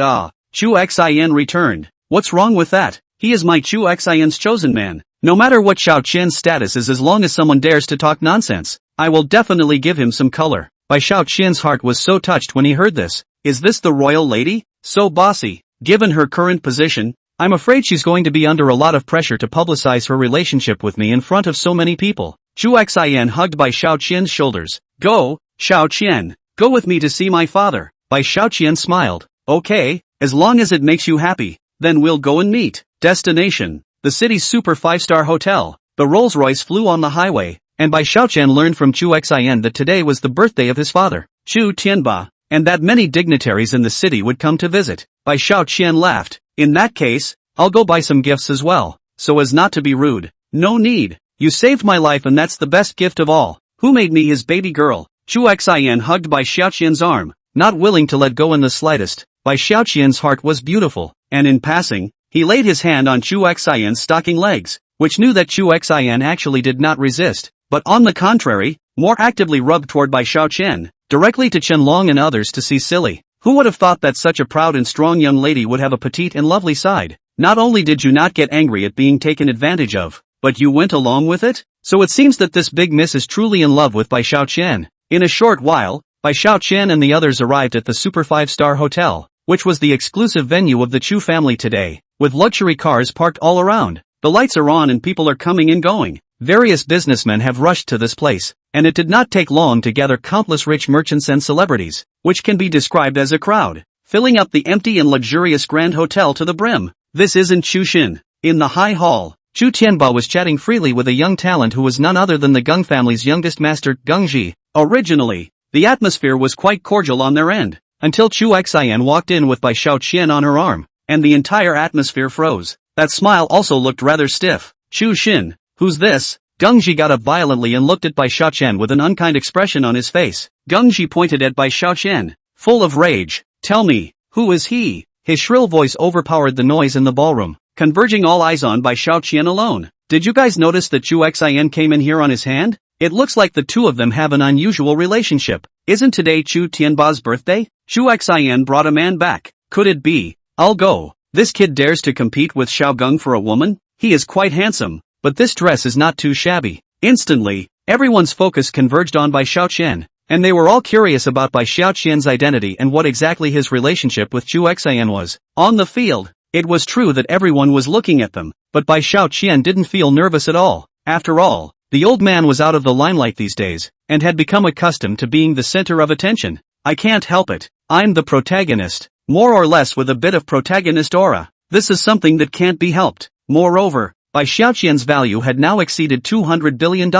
Chu Xian returned. What's wrong with that? He is my Chu Xian's chosen man. No matter what Xiaoqian's status is, as long as someone dares to talk nonsense, I will definitely give him some color. Bai Xiaoqian's heart was so touched when he heard this. Is this the royal lady? So bossy. Given her current position, I'm afraid she's going to be under a lot of pressure to publicize her relationship with me in front of so many people. Chu Xian hugged Bai Xiaoqian's shoulders. Go, Xiaoqian. Go with me to see my father. Bai Xiaoqian smiled. Okay, as long as it makes you happy, then we'll go and meet. Destination: the city's super 5-star hotel. The Rolls-Royce flew on the highway, and Bai Xiaoqian learned from Chu Xian that today was the birthday of his father, Chu Tianba, and that many dignitaries in the city would come to visit. Bai Xiaoqian laughed. In that case, I'll go buy some gifts as well, so as not to be rude. No need. You saved my life and that's the best gift of all. Who made me his baby girl? Chu Xian hugged Bai Xiaoqian's arm, not willing to let go in the slightest. Bai Xiaoqian's heart was beautiful, and in passing, he laid his hand on Chu Xian's stocking legs, which knew that Chu Xian actually did not resist, but on the contrary, more actively rubbed toward Bai Xiaoqian, directly to Qianlong and others to see silly. Who would have thought that such a proud and strong young lady would have a petite and lovely side? Not only did you not get angry at being taken advantage of, but you went along with it? So it seems that this big miss is truly in love with Bai Xiaoqian. In a short while, Bai Xiaoqian and the others arrived at the super 5-star hotel, which was the exclusive venue of the Chu family today, with luxury cars parked all around. The lights are on and people are coming and going. Various businessmen have rushed to this place, and it did not take long to gather countless rich merchants and celebrities, which can be described as a crowd, filling up the empty and luxurious Grand Hotel to the brim. This isn't Chushin. In the high hall, Chu Tianba was chatting freely with a young talent who was none other than the Gung family's youngest master, Gungji. Originally, the atmosphere was quite cordial on their end, until Chu Xian walked in with Bai Xiaoqian on her arm, and the entire atmosphere froze. That smile also looked rather stiff. Chu Xin, who's this? Gungji got up violently and looked at Bai Xiaoqian with an unkind expression on his face. Gungji pointed at Bai Xiaoqian, full of rage. Tell me, who is he? His shrill voice overpowered the noise in the ballroom, converging all eyes on Bai Xiaoqian alone. Did you guys notice that Chu Xian came in here on his hand? It looks like the two of them have an unusual relationship. Isn't today Chu Tianba's birthday? Chu Xian brought a man back. Could it be? I'll go. This kid dares to compete with Xiao Gung for a woman? He is quite handsome, but this dress is not too shabby. Instantly, everyone's focus converged on Bai Xiaoqian, and they were all curious about Bai Xiaoqian's identity and what exactly his relationship with Chu Xian was. On the field, it was true that everyone was looking at them, but Bai Xiaoqian didn't feel nervous at all. After all, the old man was out of the limelight these days, and had become accustomed to being the center of attention. I can't help it. I'm the protagonist, more or less with a bit of protagonist aura. This is something that can't be helped. Moreover, Bai Xiaoqian's value had now exceeded $200 billion,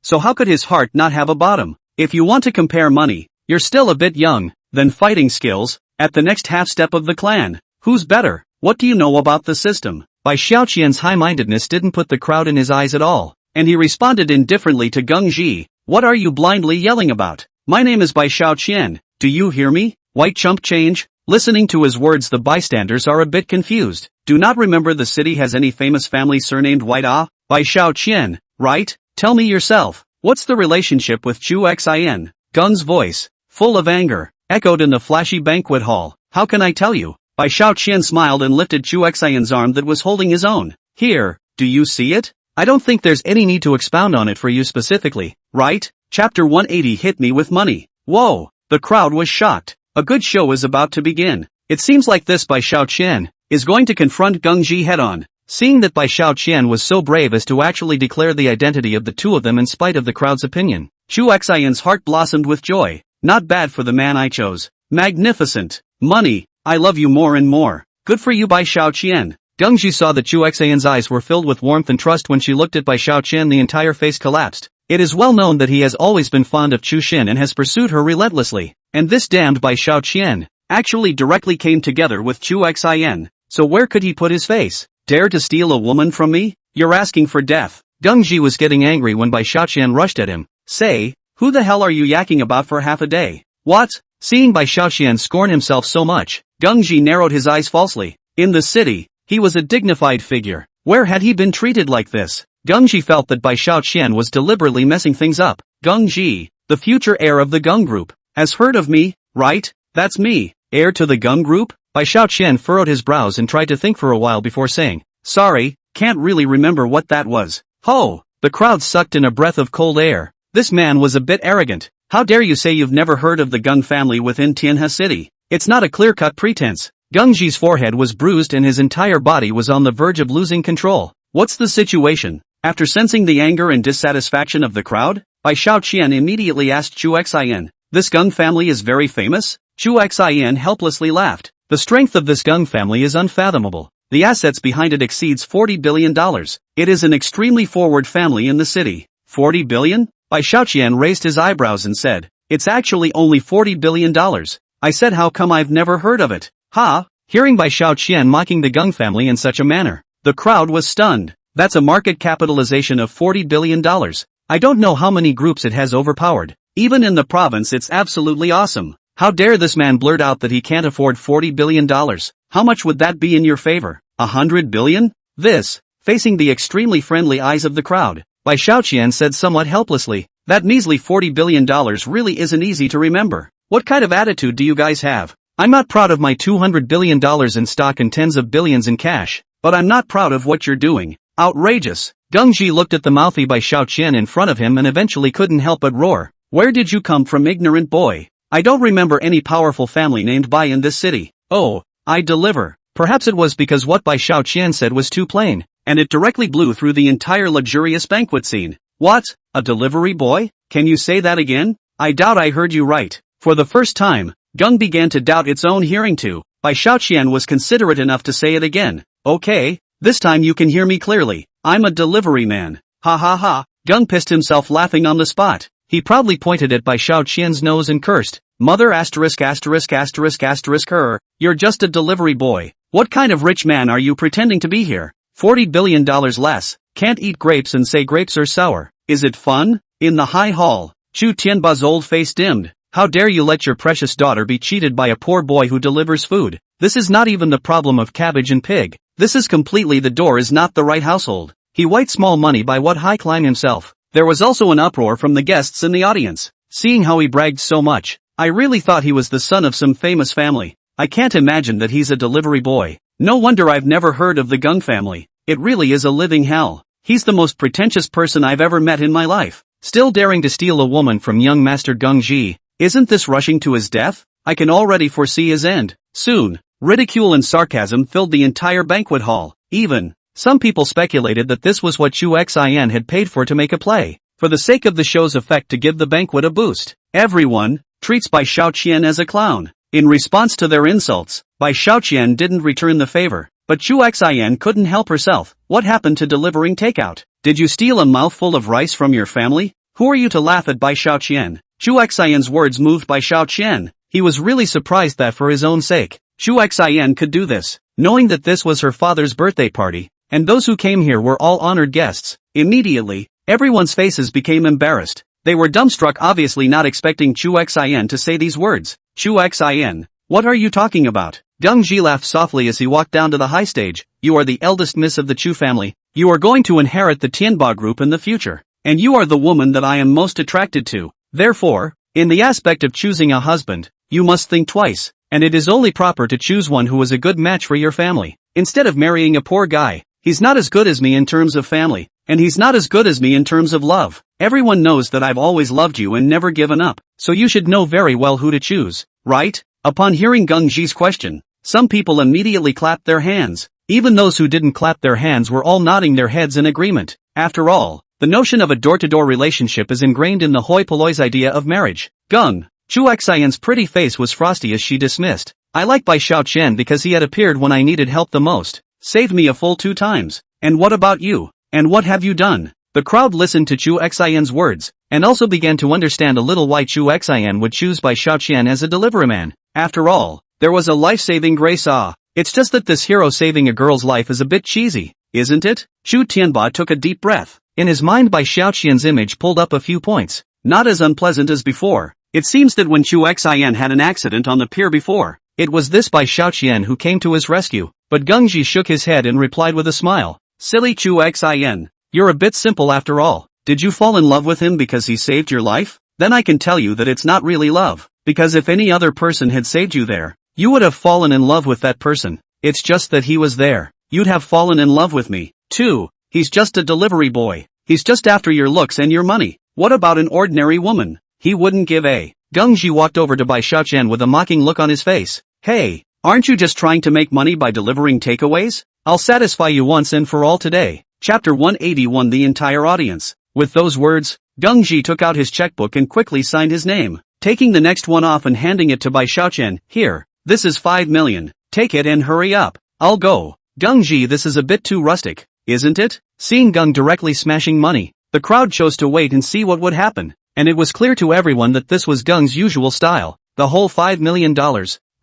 so how could his heart not have a bottom? If you want to compare money, you're still a bit young. Then fighting skills, at the next half step of the clan. Who's better? What do you know about the system? Bai Xiaoqian's high-mindedness didn't put the crowd in his eyes at all, and he responded indifferently to Gungji. What are you blindly yelling about? My name is Bai Xiaoqian. Do you hear me? White chump change? Listening to his words, the bystanders are a bit confused. Do not remember the city has any famous family surnamed White Ah? Bai Xiaoqian, right? Tell me yourself. What's the relationship with Chu Xian? Gung's voice, full of anger, echoed in the flashy banquet hall. How can I tell you? Bai Xiaoqian smiled and lifted Chu Xian's arm that was holding his own. Here, do you see it? I don't think there's any need to expound on it for you specifically, right? Chapter 180 hit me with money. Whoa, the crowd was shocked. A good show is about to begin. It seems like this Bai Xiaoqian is going to confront Gungji head-on. Seeing that Bai Xiaoqian was so brave as to actually declare the identity of the two of them in spite of the crowd's opinion, Chu Xian's heart blossomed with joy. Not bad for the man I chose. Magnificent. Money. I love you more and more. Good for you, Bai Xiaoqian. Gungji saw that Chu Xian's eyes were filled with warmth and trust when she looked at Bai Xiaoqian. The entire face collapsed. It is well known that he has always been fond of Chu Xin and has pursued her relentlessly. And this damned Bai Xiaoqian actually directly came together with Chu Xian. So where could he put his face? Dare to steal a woman from me? You're asking for death. Gungji was getting angry when Bai Xiaoqian rushed at him. Say, who the hell are you yakking about for half a day? What? Seeing Bai Xiaoqian scorn himself so much, Gungji narrowed his eyes falsely. In the city, he was a dignified figure. Where had he been treated like this? Gungji felt that Bai Xiaoqian was deliberately messing things up. Gungji, the future heir of the Gung group, has heard of me, right? That's me, heir to the Gung group? Bai Xiaoqian furrowed his brows and tried to think for a while before saying, sorry, can't really remember what that was. Ho! The crowd sucked in a breath of cold air. This man was a bit arrogant. How dare you say you've never heard of the Gung family within Tianhe City? It's not a clear-cut pretense. Gungji's forehead was bruised and his entire body was on the verge of losing control. What's the situation? After sensing the anger and dissatisfaction of the crowd, Bai Xiaoqian immediately asked Chu Xian, "This Gung family is very famous?" Chu Xian helplessly laughed. The strength of this Gung family is unfathomable. The assets behind it exceeds $40 billion. It is an extremely forward family in the city. 40 billion? Bai Xiaoqian raised his eyebrows and said, "It's actually only $40 billion. I said, how come I've never heard of it?" Ha! Hearing Bai Xiaoqian mocking the Gung family in such a manner, the crowd was stunned. That's a market capitalization of $40 billion. I don't know how many groups it has overpowered. Even in the province it's absolutely awesome. How dare this man blurt out that he can't afford $40 billion? How much would that be in your favor? 100 billion? This, facing the extremely friendly eyes of the crowd, Bai Xiaoqian said somewhat helplessly, "That measly $40 billion really isn't easy to remember. What kind of attitude do you guys have? I'm not proud of my $200 billion in stock and tens of billions in cash, but I'm not proud of what you're doing. Outrageous." Gungji looked at the mouthy Bai Xiaoqian in front of him and eventually couldn't help but roar. "Where did you come from, ignorant boy? I don't remember any powerful family named Bai in this city. Oh, I deliver." Perhaps it was because what Bai Xiaoqian said was too plain, and it directly blew through the entire luxurious banquet scene. "What? A delivery boy? Can you say that again? I doubt I heard you right." For the first time, Gung began to doubt its own hearing too. Bai Xiaoqian was considerate enough to say it again. "Okay, this time you can hear me clearly. I'm a delivery man." Ha ha ha. Gung pissed himself laughing on the spot. He proudly pointed at Bai Xiaoqian's nose and cursed, "Mother asterisk asterisk asterisk asterisk her, you're just a delivery boy. What kind of rich man are you pretending to be here? $40 billion less, can't eat grapes and say grapes are sour. Is it fun?" In the high hall, Chu Tianba's old face dimmed. "How dare you let your precious daughter be cheated by a poor boy who delivers food? This is not even the problem of cabbage and pig. This is completely the door is not the right household. He white small money by what high climb himself." There was also an uproar from the guests in the audience. Seeing how he bragged so much, I really thought he was the son of some famous family. I can't imagine that he's a delivery boy. No wonder I've never heard of the Gung family. It really is a living hell. He's the most pretentious person I've ever met in my life. Still daring to steal a woman from young Master Gungji. Isn't this rushing to his death? I can already foresee his end. Soon, ridicule and sarcasm filled the entire banquet hall. Even, some people speculated that this was what Chu Xian had paid for to make a play, for the sake of the show's effect to give the banquet a boost. Everyone treats Bai Xiaoqian as a clown. In response to their insults, Bai Xiaoqian didn't return the favor, but Chu Xian couldn't help herself. "What happened to delivering takeout? Did you steal a mouthful of rice from your family? Who are you to laugh at Bai Xiaoqian?" Chu Xian's words moved Bai Xiaoqian. He was really surprised that for his own sake, Chu Xian could do this, knowing that this was her father's birthday party, and those who came here were all honored guests. Immediately, everyone's faces became embarrassed. They were dumbstruck, obviously not expecting Chu Xian to say these words. "Chu Xian, what are you talking about?" Gungji laughed softly as he walked down to the high stage. "You are the eldest miss of the Chu family. You are going to inherit the Tianba group in the future, and you are the woman that I am most attracted to. Therefore, in the aspect of choosing a husband, you must think twice, and it is only proper to choose one who is a good match for your family, instead of marrying a poor guy. He's not as good as me in terms of family, and he's not as good as me in terms of love. Everyone knows that I've always loved you and never given up, so you should know very well who to choose, right?" Upon hearing Gungji's question, some people immediately clapped their hands. Even those who didn't clap their hands were all nodding their heads in agreement. After all, the notion of a door-to-door relationship is ingrained in the hoi polloi's idea of marriage. Gung, Chu Xian's pretty face was frosty as she dismissed. "I like Bai Xiaoqian because he had appeared when I needed help the most. Saved me a full 2 times. And what about you? And what have you done?" The crowd listened to Chu Xian's words, and also began to understand a little why Chu Xian would choose Bai Xiaoqian as a delivery man. After all, there was a life-saving grace. It's just that this hero saving a girl's life is a bit cheesy, isn't it? Chu Tianba took a deep breath. In his mind, Bai Xiaoqian's image pulled up a few points. Not as unpleasant as before. It seems that when Chu Xian had an accident on the pier before, it was this Bai Xiaoqian who came to his rescue. But Gungji shook his head and replied with a smile. "Silly Chu Xian, you're a bit simple after all. Did you fall in love with him because he saved your life? Then I can tell you that it's not really love, because if any other person had saved you there, you would have fallen in love with that person. It's just that he was there. You'd have fallen in love with me, too. He's just a delivery boy. He's just after your looks and your money. What about an ordinary woman? He wouldn't give a." Gungji walked over to Bai Xiaoqian with a mocking look on his face. "Hey, Aren't you just trying to make money by delivering takeaways? I'll satisfy you once and for all today. Chapter 181. The entire audience. With those words, Gungji took out his checkbook and quickly signed his name, taking the next one off and handing it to Bai Xiaoqian. Here, this is 5 million. Take it and hurry up. I'll go. Gungji, this is a bit too rustic, isn't it? Seeing Gung directly smashing money, the crowd chose to wait and see what would happen, and it was clear to everyone that this was Gung's usual style, the whole $5 million.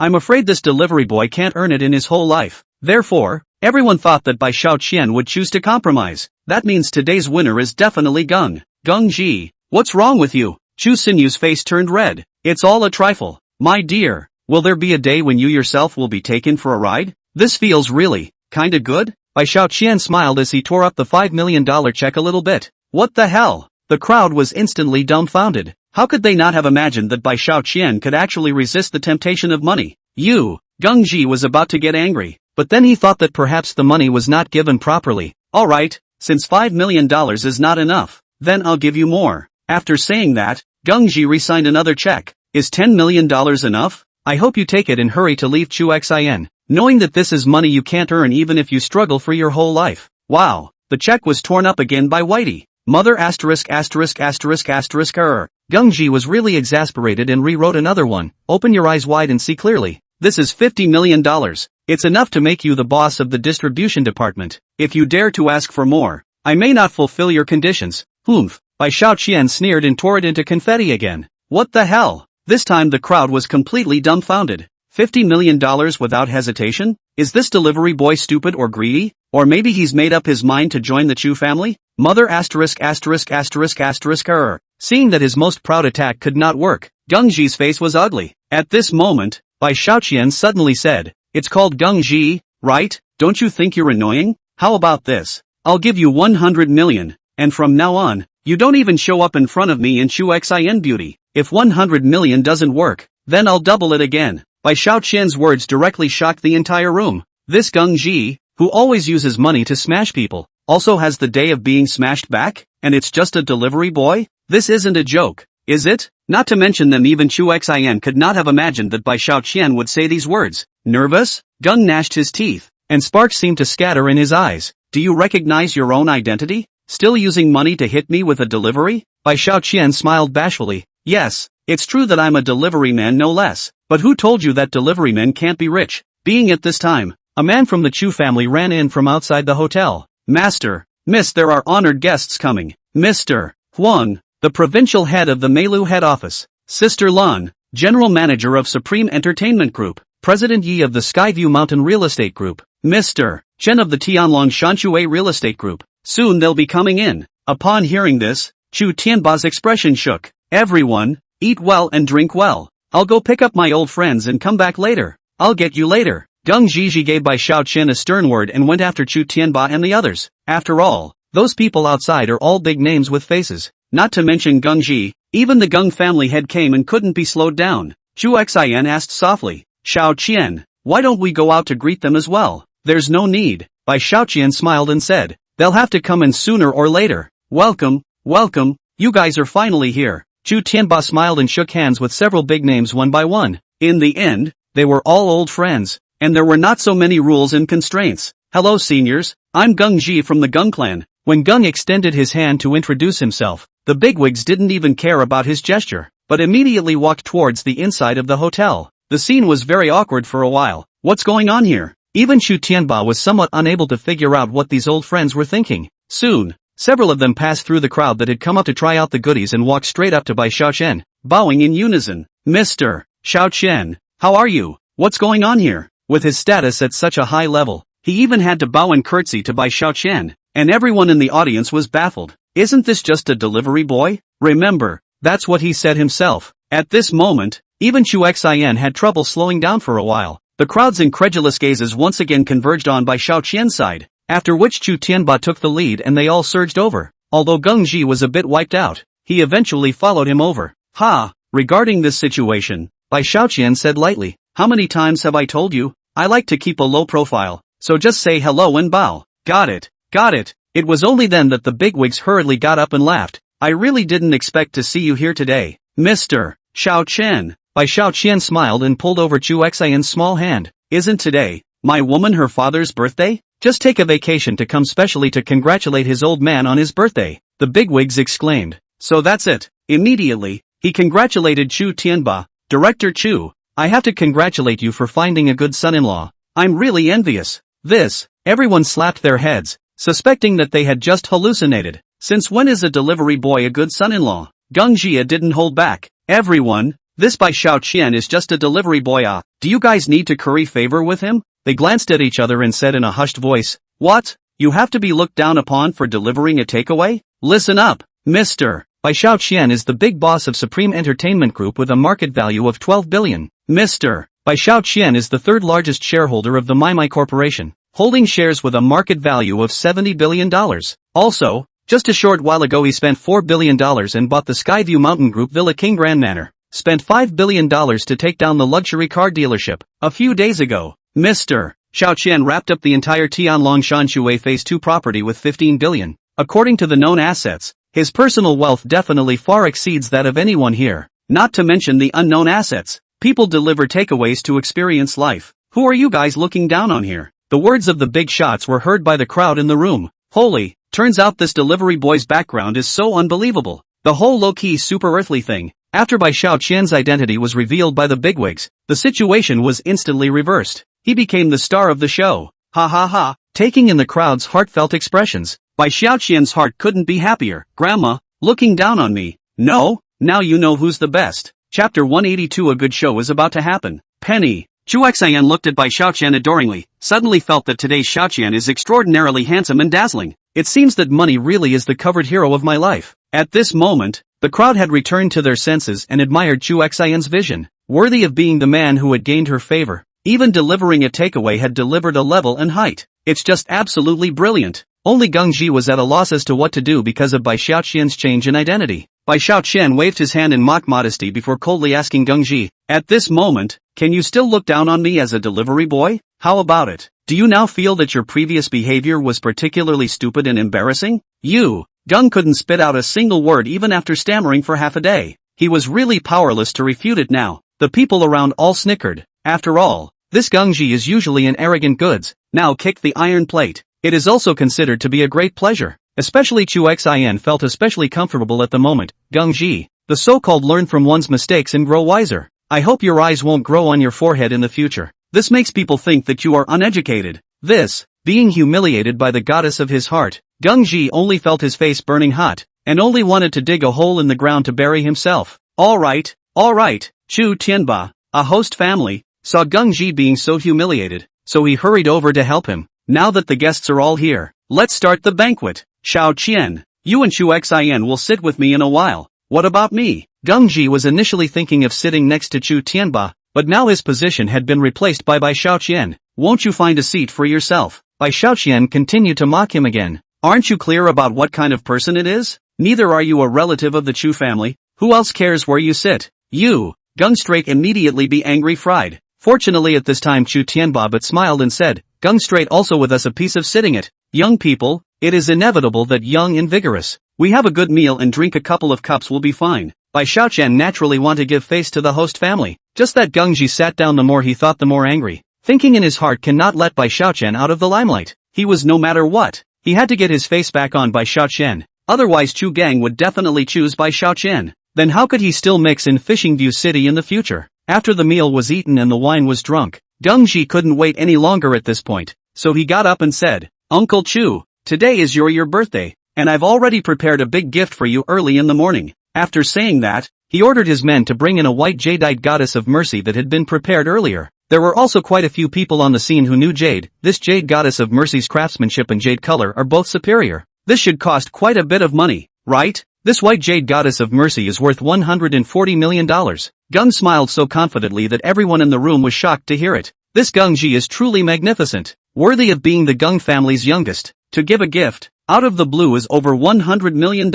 I'm afraid this delivery boy can't earn it in his whole life. Therefore, everyone thought that Bai Xiaoqian would choose to compromise. That means today's winner is definitely Gung. Gungji, what's wrong with you? Chu Sinyu's face turned red. It's all a trifle. My dear, will there be a day when you yourself will be taken for a ride? This feels really, kinda good? Bai Xiaoqian smiled as he tore up the $5 million check a little bit. What the hell? The crowd was instantly dumbfounded. How could they not have imagined that Bai Xiaoqian could actually resist the temptation of money? Gungji was about to get angry, but then he thought that perhaps the money was not given properly. Alright, since $5 million is not enough, then I'll give you more. After saying that, Gungji re-signed another check. Is $10 million enough? I hope you take it and hurry to leave Chu Xin, knowing that this is money you can't earn even if you struggle for your whole life. Wow, the check was torn up again by Whitey. Mother *******. Gungji was really exasperated and rewrote another one. Open your eyes wide and see clearly. This is $50 million. It's enough to make you the boss of the distribution department. If you dare to ask for more, I may not fulfill your conditions. Humph. Bai Xiaoqian sneered and tore it into confetti again. What the hell? This time the crowd was completely dumbfounded. $50 million without hesitation? Is this delivery boy stupid or greedy? Or maybe he's made up his mind to join the Chu family? Mother ********. Seeing that his most proud attack could not work, Gungji's face was ugly. At this moment, Bai Xiaoqian suddenly said, "It's called Gungji, right? Don't you think you're annoying? How about this? I'll give you 100 million, and from now on, you don't even show up in front of me in Chu Xin beauty. If 100 million doesn't work, then I'll double it again." Bai Xiaoqian's words directly shocked the entire room. This Gungji, who always uses money to smash people, also has the day of being smashed back, and it's just a delivery boy? This isn't a joke, is it? Not to mention them even Chu Xin could not have imagined that Bai Xiaoqian would say these words. Nervous? Gung gnashed his teeth, and sparks seemed to scatter in his eyes. Do you recognize your own identity? Still using money to hit me with a delivery? Bai Xiaoqian smiled bashfully. Yes, it's true that I'm a delivery man no less, but who told you that delivery men can't be rich? Being at this time, a man from the Chu family ran in from outside the hotel. Master, Miss, there are honored guests coming. Mr. Huang, the provincial head of the Meilu head office. Sister Lan, general manager of Supreme Entertainment Group. President Yi of the Skyview Mountain Real Estate Group. Mr. Chen of the Tianlong Shanshui Real Estate Group. Soon they'll be coming in. Upon hearing this, Chu Tianba's expression shook. Everyone, eat well and drink well. I'll go pick up my old friends and come back later. I'll get you later. Gung Jiji gave Bai Xiaoqian a stern word and went after Chu Tianba and the others. After all, those people outside are all big names with faces. Not to mention Gung Ji, even the Gung family head came and couldn't be slowed down. Chu Xian asked softly, Xiaoqian, why don't we go out to greet them as well? There's no need. Bai Xiaoqian smiled and said, they'll have to come in sooner or later. Welcome, welcome, you guys are finally here. Chu Tianba smiled and shook hands with several big names one by one. In the end, they were all old friends, and there were not so many rules and constraints. Hello seniors, I'm Gung Ji from the Gung clan. When Gung extended his hand to introduce himself, the bigwigs didn't even care about his gesture, but immediately walked towards the inside of the hotel. The scene was very awkward for a while. What's going on here? Even Chu Tianba was somewhat unable to figure out what these old friends were thinking. Soon, several of them passed through the crowd that had come up to try out the goodies and walked straight up to Bai Xiaoqian, bowing in unison. Mr. Xiaoqian, how are you? What's going on here? With his status at such a high level, he even had to bow and curtsy to Bai Xiaoqian, and everyone in the audience was baffled. Isn't this just a delivery boy? Remember, that's what he said himself. At this moment, even Chu Xian had trouble slowing down for a while. The crowd's incredulous gazes once again converged on Bai Xiaoqian's side, after which Chu Tianba took the lead and they all surged over. Although Gung Ji was a bit wiped out, he eventually followed him over. Ha! Regarding this situation, Bai Xiaoqian said lightly, how many times have I told you? I like to keep a low profile, so just say hello and bow. Got it, got it. It was only then that the bigwigs hurriedly got up and laughed. I really didn't expect to see you here today, Mr. Xiaoqian. Bai Xiaoqian smiled and pulled over Chu Xian's small hand. Isn't today, my woman her father's birthday? Just take a vacation to come specially to congratulate his old man on his birthday, the bigwigs exclaimed. So that's it. Immediately, he congratulated Chu Tianba. Director Chu, I have to congratulate you for finding a good son-in-law. I'm really envious. Everyone slapped their heads, suspecting that they had just hallucinated. Since when is a delivery boy a good son-in-law? Geng Jia didn't hold back. Everyone, this Bai Xiaoqian is just a delivery boy. Do you guys need to curry favor with him? They glanced at each other and said in a hushed voice, what? You have to be looked down upon for delivering a takeaway? Listen up, Mr. Bai Xiaoqian is the big boss of Supreme Entertainment Group with a market value of 12 billion. Mr. Bai Xiaoqian is the third largest shareholder of the manhwa Corporation, holding shares with a market value of $70 billion. Also, just a short while ago he spent $4 billion and bought the Skyview Mountain Group Villa King Grand Manor, spent $5 billion to take down the luxury car dealership. A few days ago, Mr. Xiaoqian wrapped up the entire Tianlong Shanshui Phase 2 property with 15 billion. According to the known assets, his personal wealth definitely far exceeds that of anyone here. Not to mention the unknown assets. People deliver takeaways to experience life. Who are you guys looking down on here? The words of the big shots were heard by the crowd in the room. Holy, turns out this delivery boy's background is so unbelievable. The whole low-key super earthly thing. After Bai Xiaoqian's identity was revealed by the bigwigs, the situation was instantly reversed. He became the star of the show. Ha ha ha. Taking in the crowd's heartfelt expressions, Bai Xiaoqian's heart couldn't be happier. Grandma, looking down on me. No, now you know who's the best. Chapter 182. A good show is about to happen. Penny. Chu Xian looked at Bai Xiaoqian adoringly, suddenly felt that today's Xiaoqian is extraordinarily handsome and dazzling. It seems that money really is the covered hero of my life. At this moment, the crowd had returned to their senses and admired Chu Xian's vision, worthy of being the man who had gained her favor. Even delivering a takeaway had delivered a level and height. It's just absolutely brilliant. Only Geng Ji was at a loss as to what to do because of Bai Xiaoqian's change in identity. Bai Xiaoqian waved his hand in mock modesty before coldly asking Geng Ji, at this moment, can you still look down on me as a delivery boy? How about it? Do you now feel that your previous behavior was particularly stupid and embarrassing? Geng couldn't spit out a single word even after stammering for half a day. He was really powerless to refute it now. The people around all snickered. After all, this Geng Ji is usually an arrogant goods, now kicked the iron plate. It is also considered to be a great pleasure. Especially Chu Xian felt especially comfortable at the moment. Geng Ji, the so-called learn from one's mistakes and grow wiser. I hope your eyes won't grow on your forehead in the future. This makes people think that you are uneducated. Being humiliated by the goddess of his heart, Geng Ji only felt his face burning hot, and only wanted to dig a hole in the ground to bury himself. Alright. Chu Tianba, a host family, saw Geng Ji being so humiliated, so he hurried over to help him. Now that the guests are all here, let's start the banquet. Xiao Qian, you and Chu Xian will sit with me in a while. What about me? Geng Ji was initially thinking of sitting next to Chu Tianba, but now his position had been replaced by Bai Xiaoqian. Won't you find a seat for yourself? Bai Xiaoqian continued to mock him again. Aren't you clear about what kind of person it is? Neither are you a relative of the Chu family. Who else cares where you sit? Geng Straight immediately be angry fried. Fortunately at this time Chu Tianba but smiled and said, Geng Straight also with us a piece of sitting it. Young people, it is inevitable that young and vigorous. We have a good meal and drink a couple of cups will be fine. Bai Xiaoqian naturally want to give face to the host family. Just that Geng Ji sat down, the more he thought the more angry. Thinking in his heart cannot let Bai Xiaoqian out of the limelight. He was no matter what. He had to get his face back on Bai Xiaoqian. Otherwise Chu Gang would definitely choose Bai Xiaoqian. Then how could he still mix in Fishing View City in the future? After the meal was eaten and the wine was drunk, Geng Ji couldn't wait any longer at this point. So he got up and said, Uncle Chu, today is your birthday, and I've already prepared a big gift for you early in the morning. After saying that, he ordered his men to bring in a white jadeite goddess of mercy that had been prepared earlier. There were also quite a few people on the scene who knew jade. This jade goddess of mercy's craftsmanship and jade color are both superior. This should cost quite a bit of money, right? This white jade goddess of mercy is worth $140 million. Geng smiled so confidently that everyone in the room was shocked to hear it. This Geng Ji is truly magnificent, worthy of being the Geng family's youngest. To give a gift, out of the blue is over $100 million.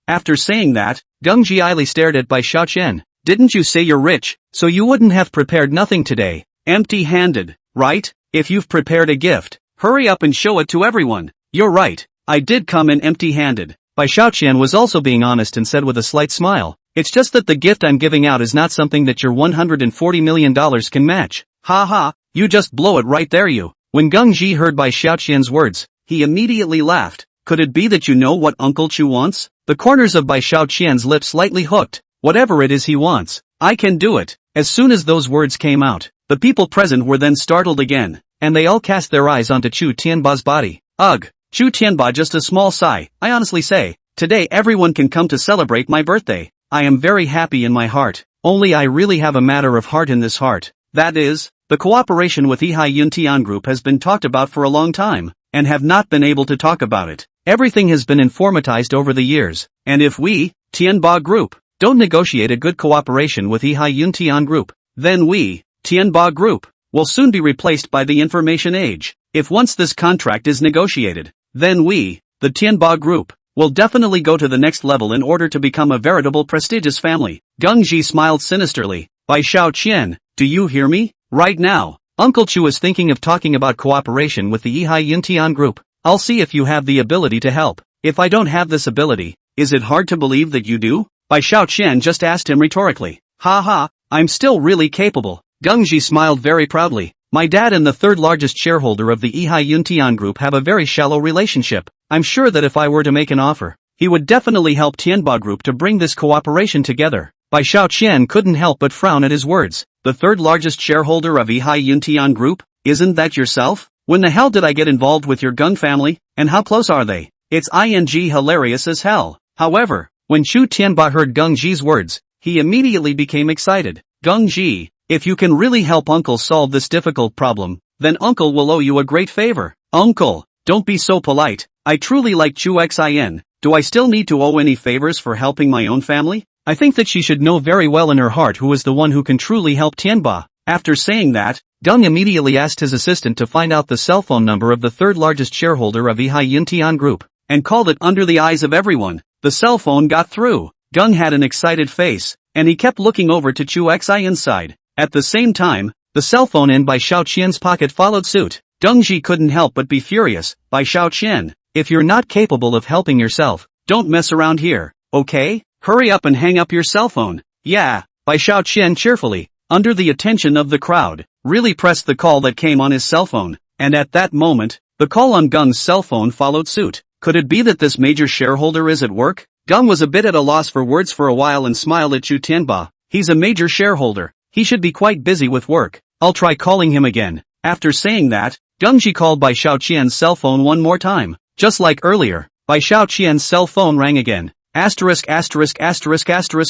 After saying that, Geng Ji idly stared at Bai Xiaoqian. Didn't you say you're rich, so you wouldn't have prepared nothing today? Empty-handed, right? If you've prepared a gift, hurry up and show it to everyone. You're right, I did come in empty-handed. Bai Xiaoqian was also being honest and said with a slight smile, it's just that the gift I'm giving out is not something that your $140 million can match. Ha ha, You just blow it right there you. When Gung Ji heard Bai Xiaoqian's words, he immediately laughed. Could it be that you know what Uncle Chu wants? The corners of Bai Xiaoqian's lips slightly hooked. Whatever it is he wants, I can do it. As soon as those words came out, the people present were then startled again, and they all cast their eyes onto Chu Tianba's body. Ugh, Chu Tianba, just a small sigh. I honestly say, today everyone can come to celebrate my birthday. I am very happy in my heart. Only I really have a matter of heart in this heart. That is, the cooperation with Yihai Yuntian Group has been talked about for a long time, and have not been able to talk about it. Everything has been informatized over the years, and if we, Tianba Group, don't negotiate a good cooperation with Yihai Yuntian Group, then we, Tianba Group, will soon be replaced by the information age. If once this contract is negotiated, then we, the Tianba Group, will definitely go to the next level in order to become a veritable prestigious family. Gung Ji smiled sinisterly. Bai Xiaoqian, do you hear me? Right now, Uncle Chu is thinking of talking about cooperation with the Yihai Yuntian Group. I'll see if you have the ability to help. If I don't have this ability, is it hard to believe that you do? Bai Xiaoqian just asked him rhetorically. Ha ha, I'm still really capable. Gung Ji smiled very proudly. My dad and the third largest shareholder of the Yihai Yuntian Group have a very shallow relationship. I'm sure that if I were to make an offer, he would definitely help Tianba Group to bring this cooperation together. Bai Xiaoqian couldn't help but frown at his words. The third largest shareholder of Yihai Yuntian Group? Isn't that yourself? When the hell did I get involved with your Gung family, and how close are they? It's hilarious as hell. However, when Chu Tianba heard Gung Ji's words, he immediately became excited. Gung Ji, if you can really help Uncle solve this difficult problem, then Uncle will owe you a great favor. Uncle, don't be so polite. I truly like Chu Xin. Do I still need to owe any favors for helping my own family? I think that she should know very well in her heart who is the one who can truly help Tianba. After saying that, Gung immediately asked his assistant to find out the cell phone number of the third largest shareholder of Yihai Yuntian Group, and called it under the eyes of everyone. The cell phone got through. Gung had an excited face, and he kept looking over to Chu Xin's side. At the same time, the cell phone in Bai Xiaoqian's pocket followed suit. Gung Ji couldn't help but be furious. Bai Xiaoqian, if you're not capable of helping yourself, don't mess around here, okay? Hurry up and hang up your cell phone. Yeah, Bai Xiaoqian cheerfully, under the attention of the crowd, really pressed the call that came on his cell phone, and at that moment, the call on Gung's cell phone followed suit. Could it be that this major shareholder is at work? Gung was a bit at a loss for words for a while and smiled at Chu Tianba. He's a major shareholder. He should be quite busy with work. I'll try calling him again. After saying that, Gung Ji called Bai Xiaoqian's cell phone one more time. Just like earlier, Bai Xiaoqian's cell phone rang again.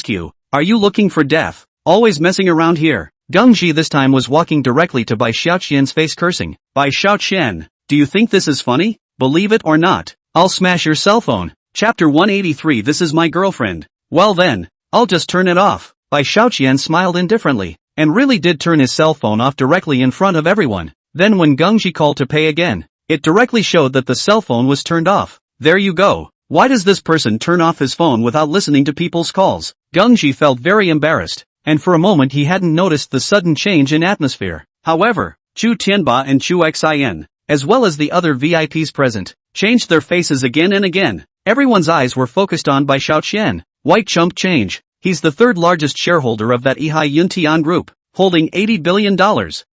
Q. Are you looking for death? Always messing around here. Gung Ji this time was walking directly to Bai Xiaoqian's face cursing. Bai Xiaoqian, do you think this is funny? Believe it or not, I'll smash your cell phone. Chapter 183. This is my girlfriend. Well then, I'll just turn it off. Bai Xiaoqian smiled indifferently, and really did turn his cell phone off directly in front of everyone. Then when Gung Ji called to pay again, it directly showed that the cell phone was turned off. There you go. Why does this person turn off his phone without listening to people's calls? Gung Ji felt very embarrassed, and for a moment he hadn't noticed the sudden change in atmosphere. However, Chu Tianba and Chu Xin, as well as the other VIPs present, changed their faces again and again. Everyone's eyes were focused on Bai Xiaoqian. White chump change. He's the third largest shareholder of that Yihai Yuntian Group, holding $80 billion.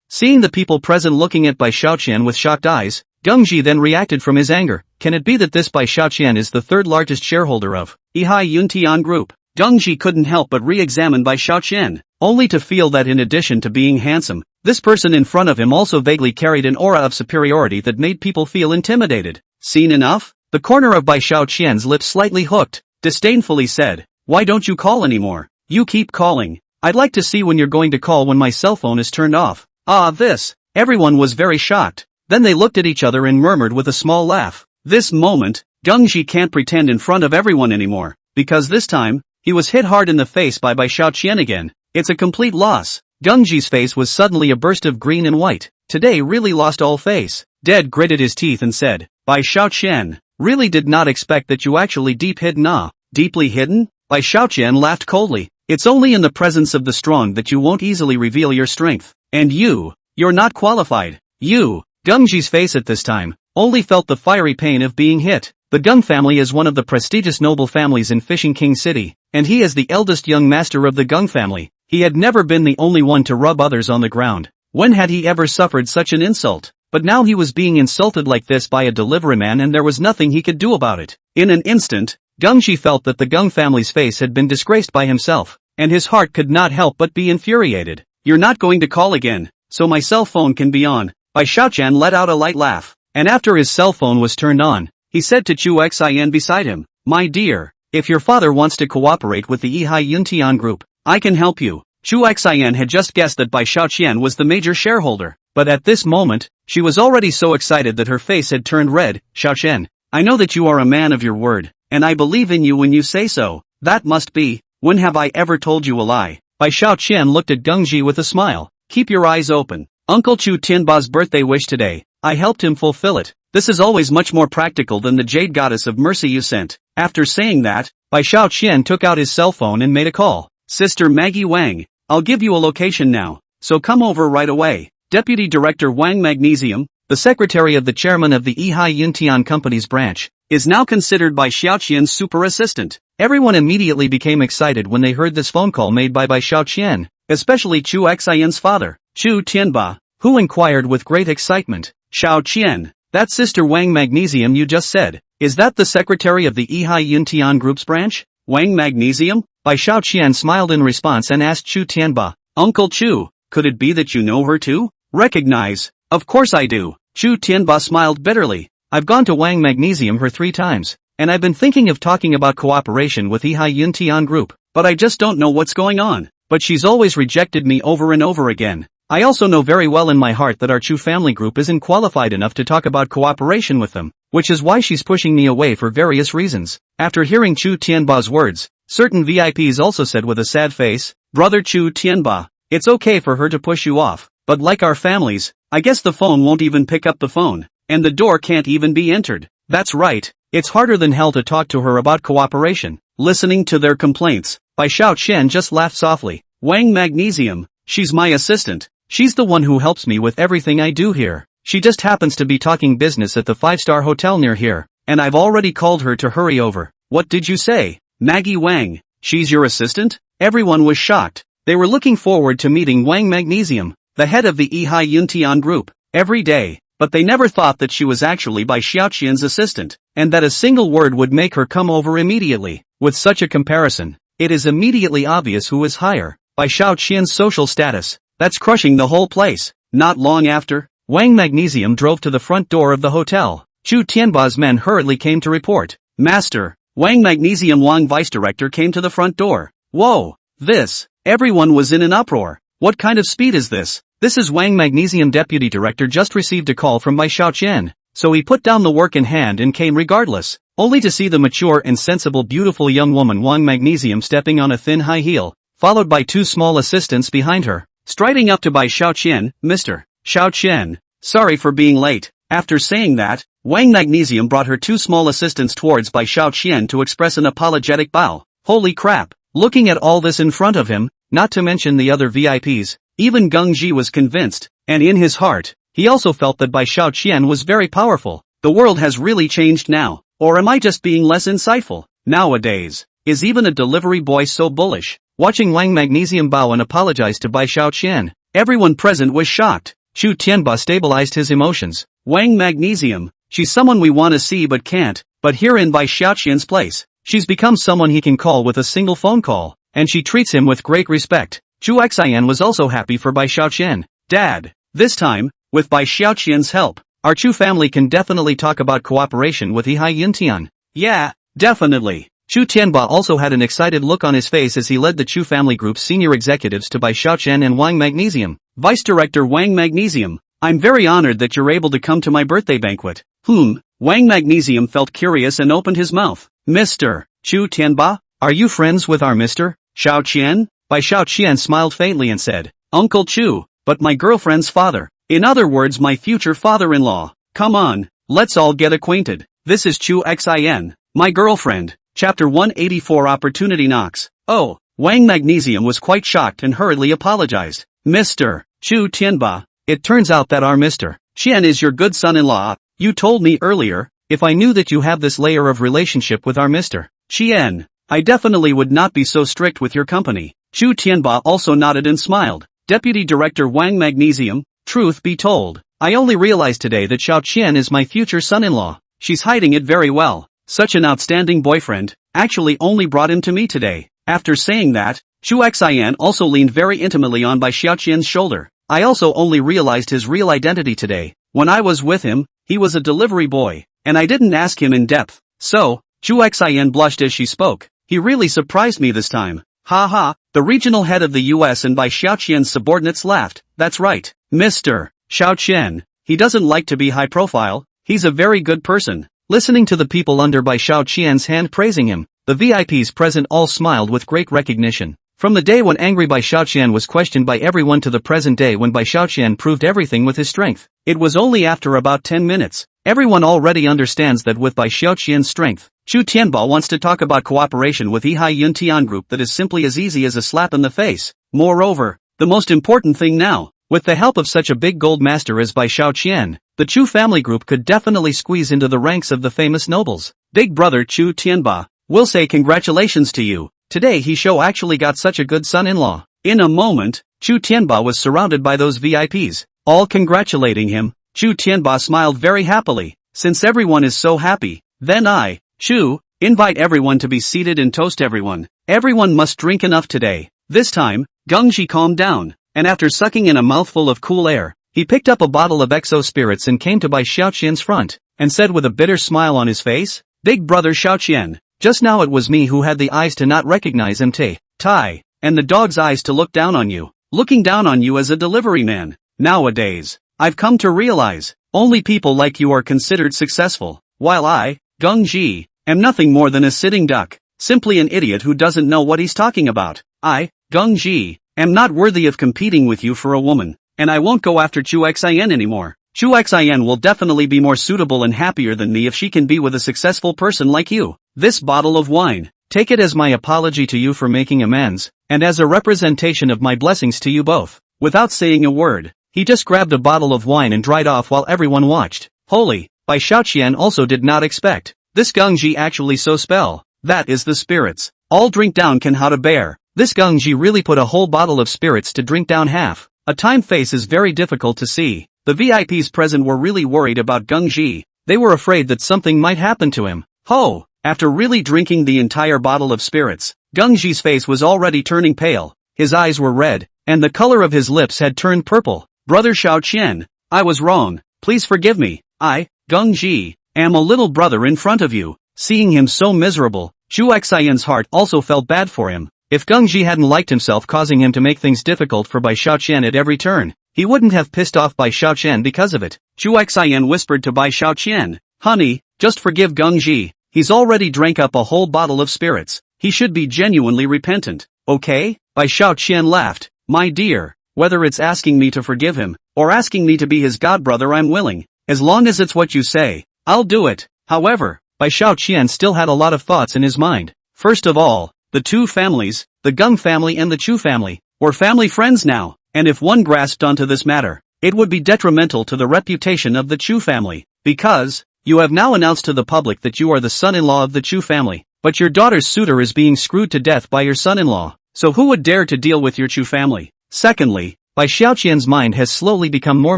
Seeing the people present looking at Bai Xiaoqian with shocked eyes, Gung Ji then reacted from his anger. Can it be that this Bai Xiaoqian is the third largest shareholder of Yihai Yuntian Group? Gung Ji couldn't help but re-examine Bai Xiaoqian, only to feel that in addition to being handsome, this person in front of him also vaguely carried an aura of superiority that made people feel intimidated. Seen enough? The corner of Bai Xiaoqian's lips slightly hooked, disdainfully said, why don't you call anymore? You keep calling. I'd like to see when you're going to call when my cell phone is turned off. Ah, this. Everyone was very shocked. Then they looked at each other and murmured with a small laugh. This moment, Gung Ji can't pretend in front of everyone anymore, because this time, he was hit hard in the face by Bai Xiaoqian again. It's a complete loss. Gung Ji's face was suddenly a burst of green and white. Today really lost all face. Dead gritted his teeth and said, Bai Xiaoqian, really did not expect that you actually deeply hidden? Bai Xiaoqian laughed coldly. It's only in the presence of the strong that you won't easily reveal your strength. And you're not qualified. Gung Ji's face at this time only felt the fiery pain of being hit. The Gung family is one of the prestigious noble families in Fishing King City, and he is the eldest young master of the Gung family. He had never been the only one to rub others on the ground. When had he ever suffered such an insult? But now he was being insulted like this by a deliveryman and there was nothing he could do about it. In an instant, Gungji felt that the Gung family's face had been disgraced by himself, and his heart could not help but be infuriated. You're not going to call again, so my cell phone can be on. Bai Xiaoqian let out a light laugh, and after his cell phone was turned on, he said to Chu Xian beside him, My dear, if your father wants to cooperate with the Yihai Yuntian group, I can help you. Chu Xian had just guessed that Bai Xiaoqian was the major shareholder, but at this moment, she was already so excited that her face had turned red. Xiaoqian, I know that you are a man of your word, and I believe in you when you say so. That must be. When have I ever told you a lie? Bai Xiaoqian looked at Gungji with a smile. Keep your eyes open. Uncle Chu Tianba's birthday wish today. I helped him fulfill it. This is always much more practical than the Jade Goddess of Mercy you sent. After saying that, Bai Xiaoqian took out his cell phone and made a call. Sister Maggie Wang, I'll give you a location now, so come over right away. Deputy Director Wang Magnesium, the secretary of the chairman of the Yihai Yuntian Company's branch, is now considered Bai Xiaoqian's super assistant. Everyone immediately became excited when they heard this phone call made by Bai Xiaoqian, especially Chu Xian's father, Chu Tianba, who inquired with great excitement, Xiaoqian, that Sister Wang Magnesium you just said, is that the secretary of the Yihai Yuntian Group's branch? Wang Magnesium? Bai Xiaoqian smiled in response and asked Chu Tianba, Uncle Chu, could it be that you know her too? Recognize? Of course I do. Chu Tianba smiled bitterly. I've gone to Wang Magnesium her 3 times, and I've been thinking of talking about cooperation with Yihai Yuntian Group, but I just don't know what's going on. But she's always rejected me over and over again. I also know very well in my heart that our Chu family group isn't qualified enough to talk about cooperation with them, which is why she's pushing me away for various reasons. After hearing Chu Tianba's words, certain VIPs also said with a sad face, Brother Chu Tianba, it's okay for her to push you off, but like our families, I guess the phone won't even pick up the phone, and the door can't even be entered. That's right, it's harder than hell to talk to her about cooperation. Listening to their complaints, Bai Xiaoqian just laughed softly. Wang Magnesium, she's my assistant. She's the one who helps me with everything I do here. She just happens to be talking business at the 5-star hotel near here, and I've already called her to hurry over. What did you say? Maggie Wang, she's your assistant? Everyone was shocked. They were looking forward to meeting Wang Magnesium, the head of the Yihai Yuntian group, every day, but they never thought that she was actually Bai Xiaoqian's assistant, and that a single word would make her come over immediately. With such a comparison, it is immediately obvious who is higher. Bai Xiaoqian's social status. That's crushing the whole place. Not long after, Wang Magnesium drove to the front door of the hotel. Chu Tianba's men hurriedly came to report. Master, Wang Magnesium Wang Vice Director came to the front door. Whoa, this. Everyone was in an uproar. What kind of speed is this? This is Wang Magnesium Deputy Director just received a call from Bai Xiaoqian, so he put down the work in hand and came regardless, only to see the mature and sensible beautiful young woman Wang Magnesium stepping on a thin high heel, followed by 2 small assistants behind her. Striding up to Bai Xiaoqian, Mr. Xiaoqian, sorry for being late. After saying that, Wang Magnesium brought her 2 small assistants towards Bai Xiaoqian to express an apologetic bow. Holy crap, looking at all this in front of him, not to mention the other VIPs, even Gungji was convinced, and in his heart, he also felt that Bai Xiaoqian was very powerful. The world has really changed now, or am I just being less insightful? Nowadays, is even a delivery boy so bullish? Watching Wang Magnesium bow and apologize to Bai Xiaoqian, everyone present was shocked. Chu Tianba stabilized his emotions. Wang Magnesium, she's someone we want to see but can't, but here in Bai Xiaoqian's place, she's become someone he can call with a single phone call, and she treats him with great respect. Chu Xian was also happy for Bai Xiaoqian. Dad, this time, with Bai Xiaoqian's help, our Chu family can definitely talk about cooperation with Yihai Yuntian. Yeah, definitely. Chu Tianba also had an excited look on his face as he led the Chu family group's senior executives to Bai Xiaoqian and Wang Magnesium. Vice Director Wang Magnesium, I'm very honored that you're able to come to my birthday banquet. Wang Magnesium felt curious and opened his mouth. Mr. Chu Tianba, are you friends with our Mr. Xiaoqian? Bai Xiaoqian smiled faintly and said, Uncle Chu, but my girlfriend's father. In other words, my future father-in-law. Come on, let's all get acquainted. This is Chu Xian, my girlfriend. Chapter 184 Opportunity Knocks. Oh, Wang Magnesium was quite shocked and hurriedly apologized. Mr. Chu Tianba, it turns out that our Mr. Xian is your good son-in-law. You told me earlier, if I knew that you have this layer of relationship with our Mr. Xian, I definitely would not be so strict with your company. Chu Tianba also nodded and smiled. Deputy Director Wang Magnesium. Truth be told, I only realized today that Xiao Qian is my future son-in-law. She's hiding it very well. Such an outstanding boyfriend, actually only brought him to me today. After saying that, Chu Xian also leaned very intimately on by Xiao Qian's shoulder. I also only realized his real identity today. When I was with him, he was a delivery boy, and I didn't ask him in depth. So, Chu Xian blushed as she spoke. He really surprised me this time. Ha ha, the regional head of the US and by Xiao Qian's subordinates laughed. That's right, Mr. Xiao Qian. He doesn't like to be high profile, he's a very good person. Listening to the people under by Xiao Qian's hand praising him, the VIPs present all smiled with great recognition. From the day when angry Bai Xiaoqian was questioned by everyone to the present day when Bai Xiaoqian proved everything with his strength, it was only after about 10 minutes. Everyone already understands that with Bai Xiaoqian's strength, Chu Tianba wants to talk about cooperation with Yihai Yuntian Group that is simply as easy as a slap in the face. Moreover, the most important thing now, with the help of such a big gold master as Bai Xiaoqian, the Chu family group could definitely squeeze into the ranks of the famous nobles. Big brother Chu Tianba, will say congratulations to you. Today he show actually got such a good son-in-law. In a moment, Chu Tianba was surrounded by those VIPs, all congratulating him. Chu Tianba smiled very happily. Since everyone is so happy, then I, Chu, invite everyone to be seated and toast everyone. Everyone must drink enough today. This time, Gengji calmed down, and after sucking in a mouthful of cool air, he picked up a bottle of exo spirits and came to Bai Xiaoqian's front, and said with a bitter smile on his face, Big brother Xiaoqian, just now it was me who had the eyes to not recognize MT, Tai, and the dog's eyes to look down on you, looking down on you as a delivery man. Nowadays, I've come to realize, only people like you are considered successful, while I, Gengji, am nothing more than a sitting duck, simply an idiot who doesn't know what he's talking about. I, Gengji, am not worthy of competing with you for a woman, and I won't go after Chu Xian anymore. Chu Xian will definitely be more suitable and happier than me if she can be with a successful person like you. This bottle of wine, take it as my apology to you for making amends, and as a representation of my blessings to you both. Without saying a word, he just grabbed a bottle of wine and dried off while everyone watched. Holy, Bai Xiaoqian also did not expect. This Gengji actually so spell. That is the spirits. All drink down can how to bear. This Gengji really put a whole bottle of spirits to drink down half. A time face is very difficult to see. The VIPs present were really worried about Gengji. They were afraid that something might happen to him. Ho! After really drinking the entire bottle of spirits, Gengji's face was already turning pale, his eyes were red, and the color of his lips had turned purple. Brother Xiaoqian, I was wrong, please forgive me. I, Gengji, am a little brother in front of you. Seeing him so miserable, Chu Xian's heart also felt bad for him. If Gengji hadn't liked himself causing him to make things difficult for Bai Xiaoqian at every turn, he wouldn't have pissed off Bai Xiaoqian because of it. Chu Xian whispered to Bai Xiaoqian, honey, just forgive Gengji. He's already drank up a whole bottle of spirits. He should be genuinely repentant. Okay? Bai Xiaoqian laughed. My dear, whether it's asking me to forgive him, or asking me to be his godbrother, I'm willing. As long as it's what you say, I'll do it. However, Bai Xiaoqian still had a lot of thoughts in his mind. First of all, the two families, the Geng family and the Chu family, were family friends now, and if one grasped onto this matter, it would be detrimental to the reputation of the Chu family, because, you have now announced to the public that you are the son-in-law of the Chu family, but your daughter's suitor is being screwed to death by your son-in-law, so who would dare to deal with your Chu family? Secondly, Bai Xiaoqian's mind has slowly become more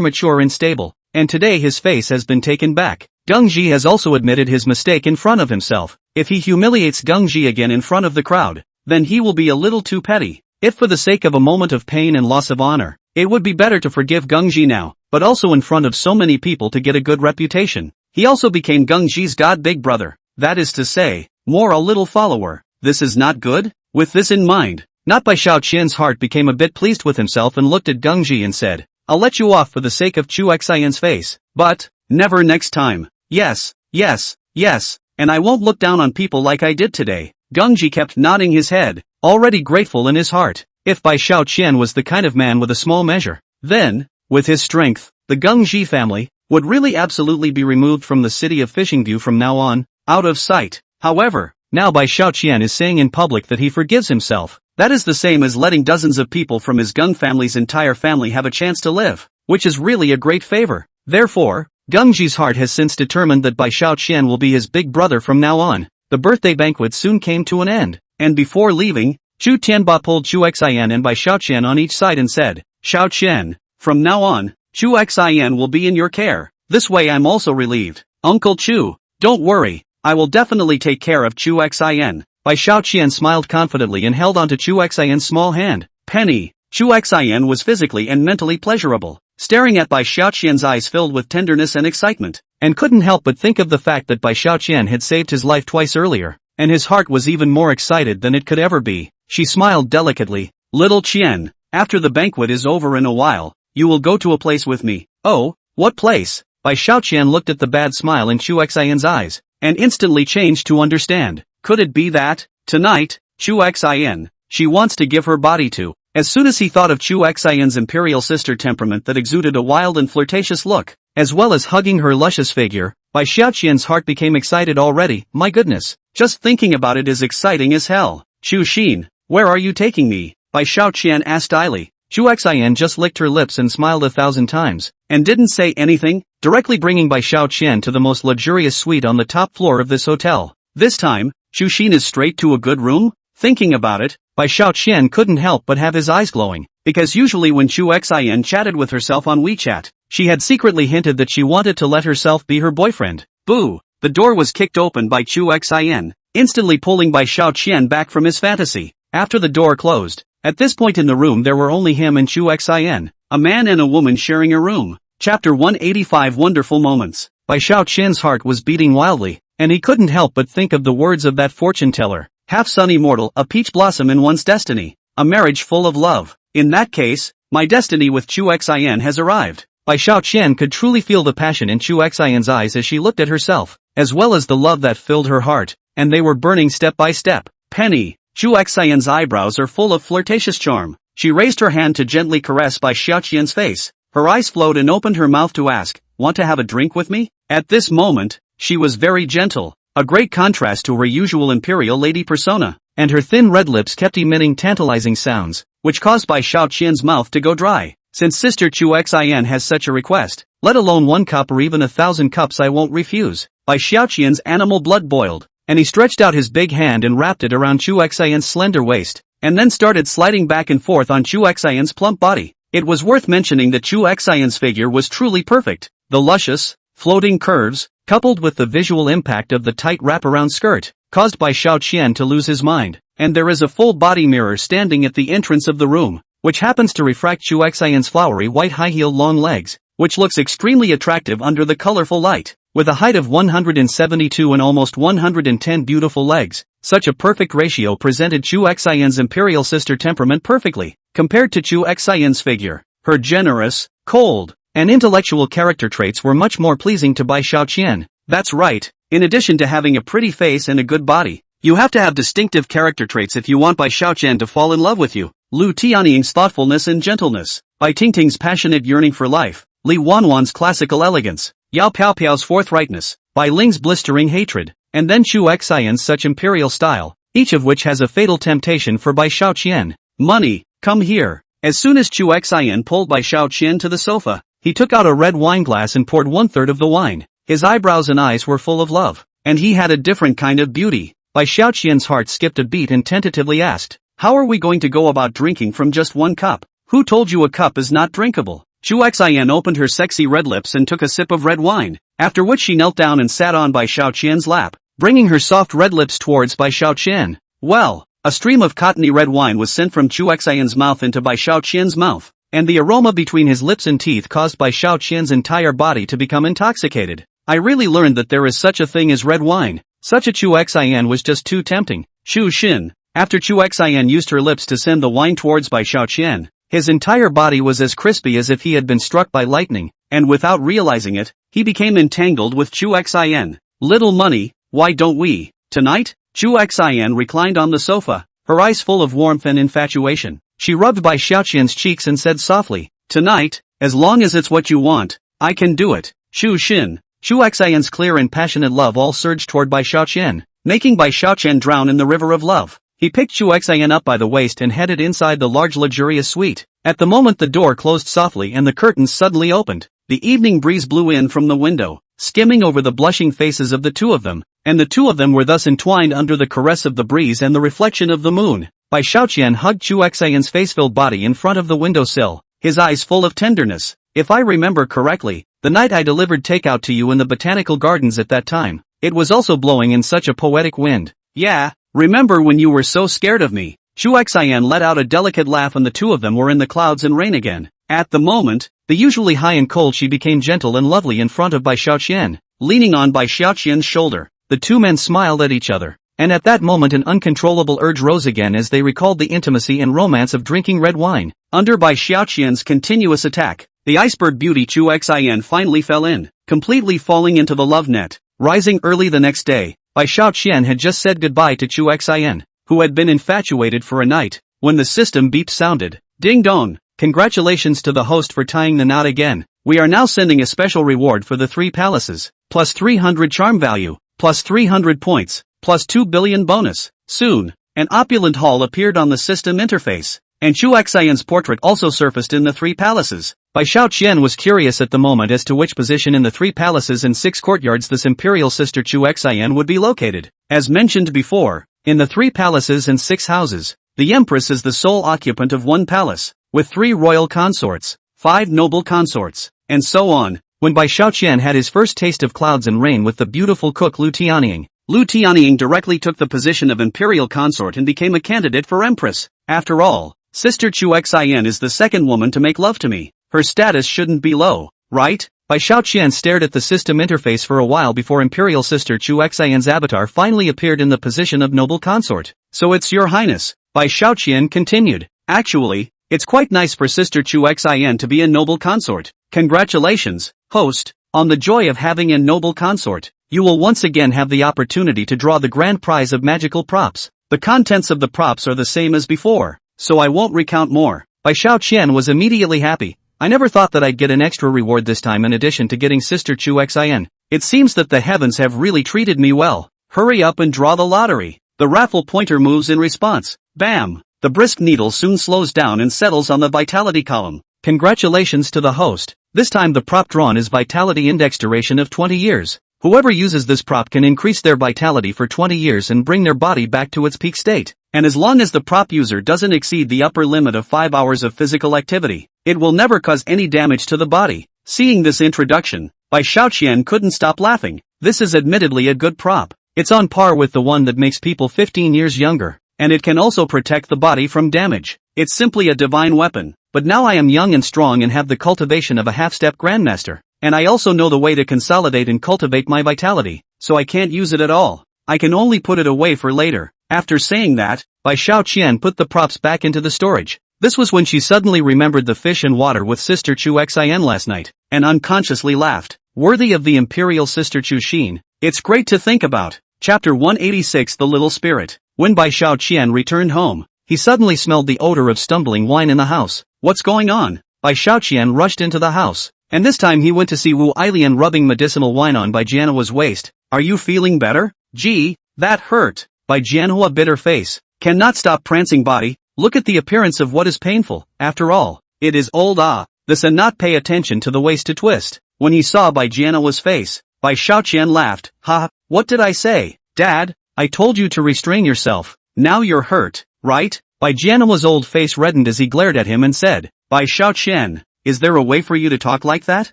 mature and stable, and today his face has been taken back. Gengji has also admitted his mistake in front of himself. If he humiliates Gengji again in front of the crowd, then he will be a little too petty. If for the sake of a moment of pain and loss of honor, it would be better to forgive Gengji now, but also in front of so many people to get a good reputation. He also became Gengji's god big brother, that is to say, more a little follower. This is not good? With this in mind, not Bai Xiaoqian's heart became a bit pleased with himself and looked at Gengji and said, I'll let you off for the sake of Chu Xian's face, but, never next time. Yes, yes, yes, and I won't look down on people like I did today. Gengji kept nodding his head, already grateful in his heart. If Bai Xiaoqian was the kind of man with a small measure, then, with his strength, the Gengji family would really absolutely be removed from the city of Fishingview from now on, out of sight. However, now Bai Xiaoqian is saying in public that he forgives himself. That is the same as letting dozens of people from his Geng family's entire family have a chance to live, which is really a great favor. Therefore, Gengji's heart has since determined that Bai Xiaoqian will be his big brother from now on. The birthday banquet soon came to an end, and before leaving, Chu Tianba pulled Chu Xian and Bai Xiaoqian on each side and said, Xiao Qian, from now on, Chu Xin will be in your care. This way I'm also relieved. Uncle Chu, don't worry, I will definitely take care of Chu Xin. Bai Xiaoqian smiled confidently and held onto Chu Xian's small hand. Penny, Chu Xin was physically and mentally pleasurable, staring at Bai Xiaoqian's eyes filled with tenderness and excitement, and couldn't help but think of the fact that Bai Xiaoqian had saved his life twice earlier, and his heart was even more excited than it could ever be. She smiled delicately. Little Qian, after the banquet is over in a while, you will go to a place with me. Oh, what place? Bai Xiaoqian looked at the bad smile in Chu Xian's eyes, and instantly changed to understand. Could it be that, tonight, Chu Xin, she wants to give her body to? As soon as he thought of Chu Xian's imperial sister temperament that exuded a wild and flirtatious look, as well as hugging her luscious figure, Bai Xiaoqian's heart became excited already. My goodness, just thinking about it is exciting as hell. Chu Xin, where are you taking me? Bai Xiaoqian asked Aili. Chu Xian just licked her lips and smiled 1,000 times, and didn't say anything, directly bringing Bai Xiaoqian to the most luxurious suite on the top floor of this hotel. This time, Chu Xin is straight to a good room? Thinking about it, Bai Xiaoqian couldn't help but have his eyes glowing, because usually when Chu Xian chatted with herself on WeChat, she had secretly hinted that she wanted to let herself be her boyfriend. Boo! The door was kicked open by Chu Xian, instantly pulling Bai Xiaoqian back from his fantasy. After the door closed, at this point in the room there were only him and Chu Xian, a man and a woman sharing a room. Chapter 185 Wonderful Moments. Bai Xiaoqian's heart was beating wildly, and he couldn't help but think of the words of that fortune teller. Half-sun immortal, a peach blossom in one's destiny, a marriage full of love. In that case, my destiny with Chu Xian has arrived. Bai Xiaoqian could truly feel the passion in Chu Xian's eyes as she looked at herself, as well as the love that filled her heart, and they were burning step by step. Penny, Chu Xian's eyebrows are full of flirtatious charm. She raised her hand to gently caress Bai Xiaoqian's face. Her eyes flowed and opened her mouth to ask, want to have a drink with me? At this moment, she was very gentle, a great contrast to her usual imperial lady persona, and her thin red lips kept emitting tantalizing sounds, which caused Bai Xiaoqian's mouth to go dry. Since Sister Chu Xian has such a request, let alone 1 cup or even 1,000 cups I won't refuse. Bai Xiaoqian's animal blood boiled, and he stretched out his big hand and wrapped it around Chu Xian's slender waist, and then started sliding back and forth on Chu Xian's plump body. It was worth mentioning that Chu Xian's figure was truly perfect. The luscious, floating curves, coupled with the visual impact of the tight wraparound skirt, caused Bai Xiaoqian to lose his mind. And there is a full body mirror standing at the entrance of the room, which happens to refract Chu Xian's flowery white high-heeled long legs, which looks extremely attractive under the colorful light. With a height of 172 and almost 110 beautiful legs, such a perfect ratio presented Chu Xian's imperial sister temperament perfectly. Compared to Chu Xian's figure, her generous, cold, and intellectual character traits were much more pleasing to Bai Xiaoqian. That's right, in addition to having a pretty face and a good body, you have to have distinctive character traits if you want Bai Xiaoqian to fall in love with you. Lu Tianying's thoughtfulness and gentleness, Bai Tingting's passionate yearning for life, Li Wanwan's classical elegance, Yao Piaopiao's forthrightness, Bai Ling's blistering hatred, and then Chu Xian's such imperial style, each of which has a fatal temptation for Bai Xiaoqian. Money, come here. As soon as Chu Xian pulled Bai Xiaoqian to the sofa, he took out a red wine glass and poured 1/3 of the wine. His eyebrows and eyes were full of love, and he had a different kind of beauty. Bai Xiaoqian's heart skipped a beat and tentatively asked, how are we going to go about drinking from just 1 cup? Who told you a cup is not drinkable? Chu Xian opened her sexy red lips and took a sip of red wine, after which she knelt down and sat on Bai Xiaoqian's lap, bringing her soft red lips towards Bai Xiaoqian. Well, a stream of cottony red wine was sent from Chu Xian's mouth into Bai Xiaoqian's mouth, and the aroma between his lips and teeth caused Bai Xiaoqian's entire body to become intoxicated. I really learned that there is such a thing as red wine. Such a Chu Xian was just too tempting. Chu Xin, after Chu Xian used her lips to send the wine towards Bai Xiaoqian, his entire body was as crispy as if he had been struck by lightning, and without realizing it, he became entangled with Chu Xian. Little money, why don't we, tonight? Chu Xian reclined on the sofa, her eyes full of warmth and infatuation. She rubbed Bai Xiaoqian's cheeks and said softly, tonight, as long as it's what you want, I can do it. Chu Xin. Chu Xian's clear and passionate love all surged toward Bai Xiaoqian, making Bai Xiaoqian drown in the river of love. He picked Chu Xian up by the waist and headed inside the large luxurious suite. At the moment the door closed softly and the curtains suddenly opened. The evening breeze blew in from the window, skimming over the blushing faces of the two of them, and the two of them were thus entwined under the caress of the breeze and the reflection of the moon. Bai Xiaoqian hugged Chu Xian's face-filled body in front of the windowsill, his eyes full of tenderness. If I remember correctly, the night I delivered takeout to you in the botanical gardens at that time, it was also blowing in such a poetic wind. Yeah, remember when you were so scared of me? Chu Xian let out a delicate laugh and the two of them were in the clouds and rain again. At the moment, the usually high and cold she became gentle and lovely in front of Bai Xiaoqian. Leaning on Bai Xiaoqian's shoulder, the two men smiled at each other. And at that moment an uncontrollable urge rose again as they recalled the intimacy and romance of drinking red wine. Under Bai Xiaoqian's continuous attack, the iceberg beauty Chu Xian finally fell in, completely falling into the love net. Rising early the next day, Bai Xiaoqian had just said goodbye to Chu Xian, who had been infatuated for a night, when the system beep sounded. Ding dong! Congratulations to the host for tying the knot again. We are now sending a special reward for the 3 palaces, plus 300 charm value, plus 300 points, plus 2 billion bonus. Soon, an opulent hall appeared on the system interface, and Chu Xian's portrait also surfaced in the 3 palaces. Bai Xiaoqian was curious at the moment as to which position in the 3 palaces and 6 courtyards this imperial sister Chu Xian would be located. As mentioned before, in the 3 palaces and 6 houses, the empress is the sole occupant of 1 palace, with 3 royal consorts, 5 noble consorts, and so on. When Bai Xiaoqian had his first taste of clouds and rain with the beautiful cook Lu Tianying, Lu Tianying directly took the position of imperial consort and became a candidate for empress. After all, sister Chu Xian is the second woman to make love to me. Her status shouldn't be low, right? Bai Xiaoqian stared at the system interface for a while before imperial sister Chu Xian's avatar finally appeared in the position of noble consort. So it's your highness, Bai Xiaoqian continued. Actually, it's quite nice for sister Chu Xian to be a noble consort. Congratulations, host, on the joy of having a noble consort. You will once again have the opportunity to draw the grand prize of magical props. The contents of the props are the same as before, so I won't recount more. Bai Xiaoqian was immediately happy. I never thought that I'd get an extra reward this time in addition to getting sister Chu Xian. It seems that the heavens have really treated me well. Hurry up and draw the lottery. The raffle pointer moves in response. Bam! The brisk needle soon slows down and settles on the vitality column. Congratulations to the host. This time the prop drawn is vitality index duration of 20 years. Whoever uses this prop can increase their vitality for 20 years and bring their body back to its peak state. And as long as the prop user doesn't exceed the upper limit of 5 hours of physical activity, it will never cause any damage to the body. Seeing this introduction, Bai Xiaoqian couldn't stop laughing. This is admittedly a good prop. It's on par with the one that makes people 15 years younger, and it can also protect the body from damage. It's simply a divine weapon. But now I am young and strong and have the cultivation of a half-step grandmaster. And I also know the way to consolidate and cultivate my vitality, so I can't use it at all. I can only put it away for later. After saying that, Bai Xiaoqian put the props back into the storage. This was when she suddenly remembered the fish and water with sister Chu Xian last night, and unconsciously laughed. Worthy of the imperial sister Chu Xin. It's great to think about. Chapter 186 The Little Spirit. When Bai Xiaoqian returned home, he suddenly smelled the odor of stumbling wine in the house. What's going on? Bai Xiaoqian rushed into the house, and this time he went to see Wu Ailian rubbing medicinal wine on Bai Jianhua's waist. Are you feeling better? Gee, that hurt. Bai Jianhua bit her face. Cannot stop prancing body. Look at the appearance of what is painful. After all, it is old this and not pay attention to the waist to twist. When he saw Bai Jianhua's face, Bai Xiaoqian laughed. Ha, what did I say? Dad, I told you to restrain yourself. Now you're hurt, right? Bai Jianhua's old face reddened as he glared at him and said, Bai Xiaoqian, is there a way for you to talk like that?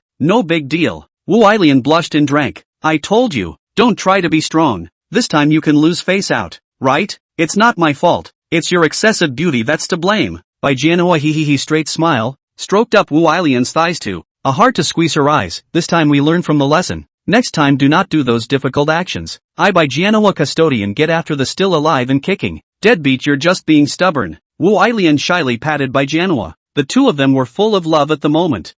No big deal. Wu Ailian blushed and drank. I told you, don't try to be strong. This time you can lose face out, right? It's not my fault. It's your excessive beauty that's to blame. Bai Jianhua he straight smile, stroked up Wu Ailian's thighs too. A heart to squeeze her eyes. This time we learn from the lesson. Next time do not do those difficult actions. I Bai Jianhua custodian get after the still alive and kicking. Deadbeat, you're just being stubborn. Wu Ailian shyly patted Bai Jianhua. The two of them were full of love at the moment.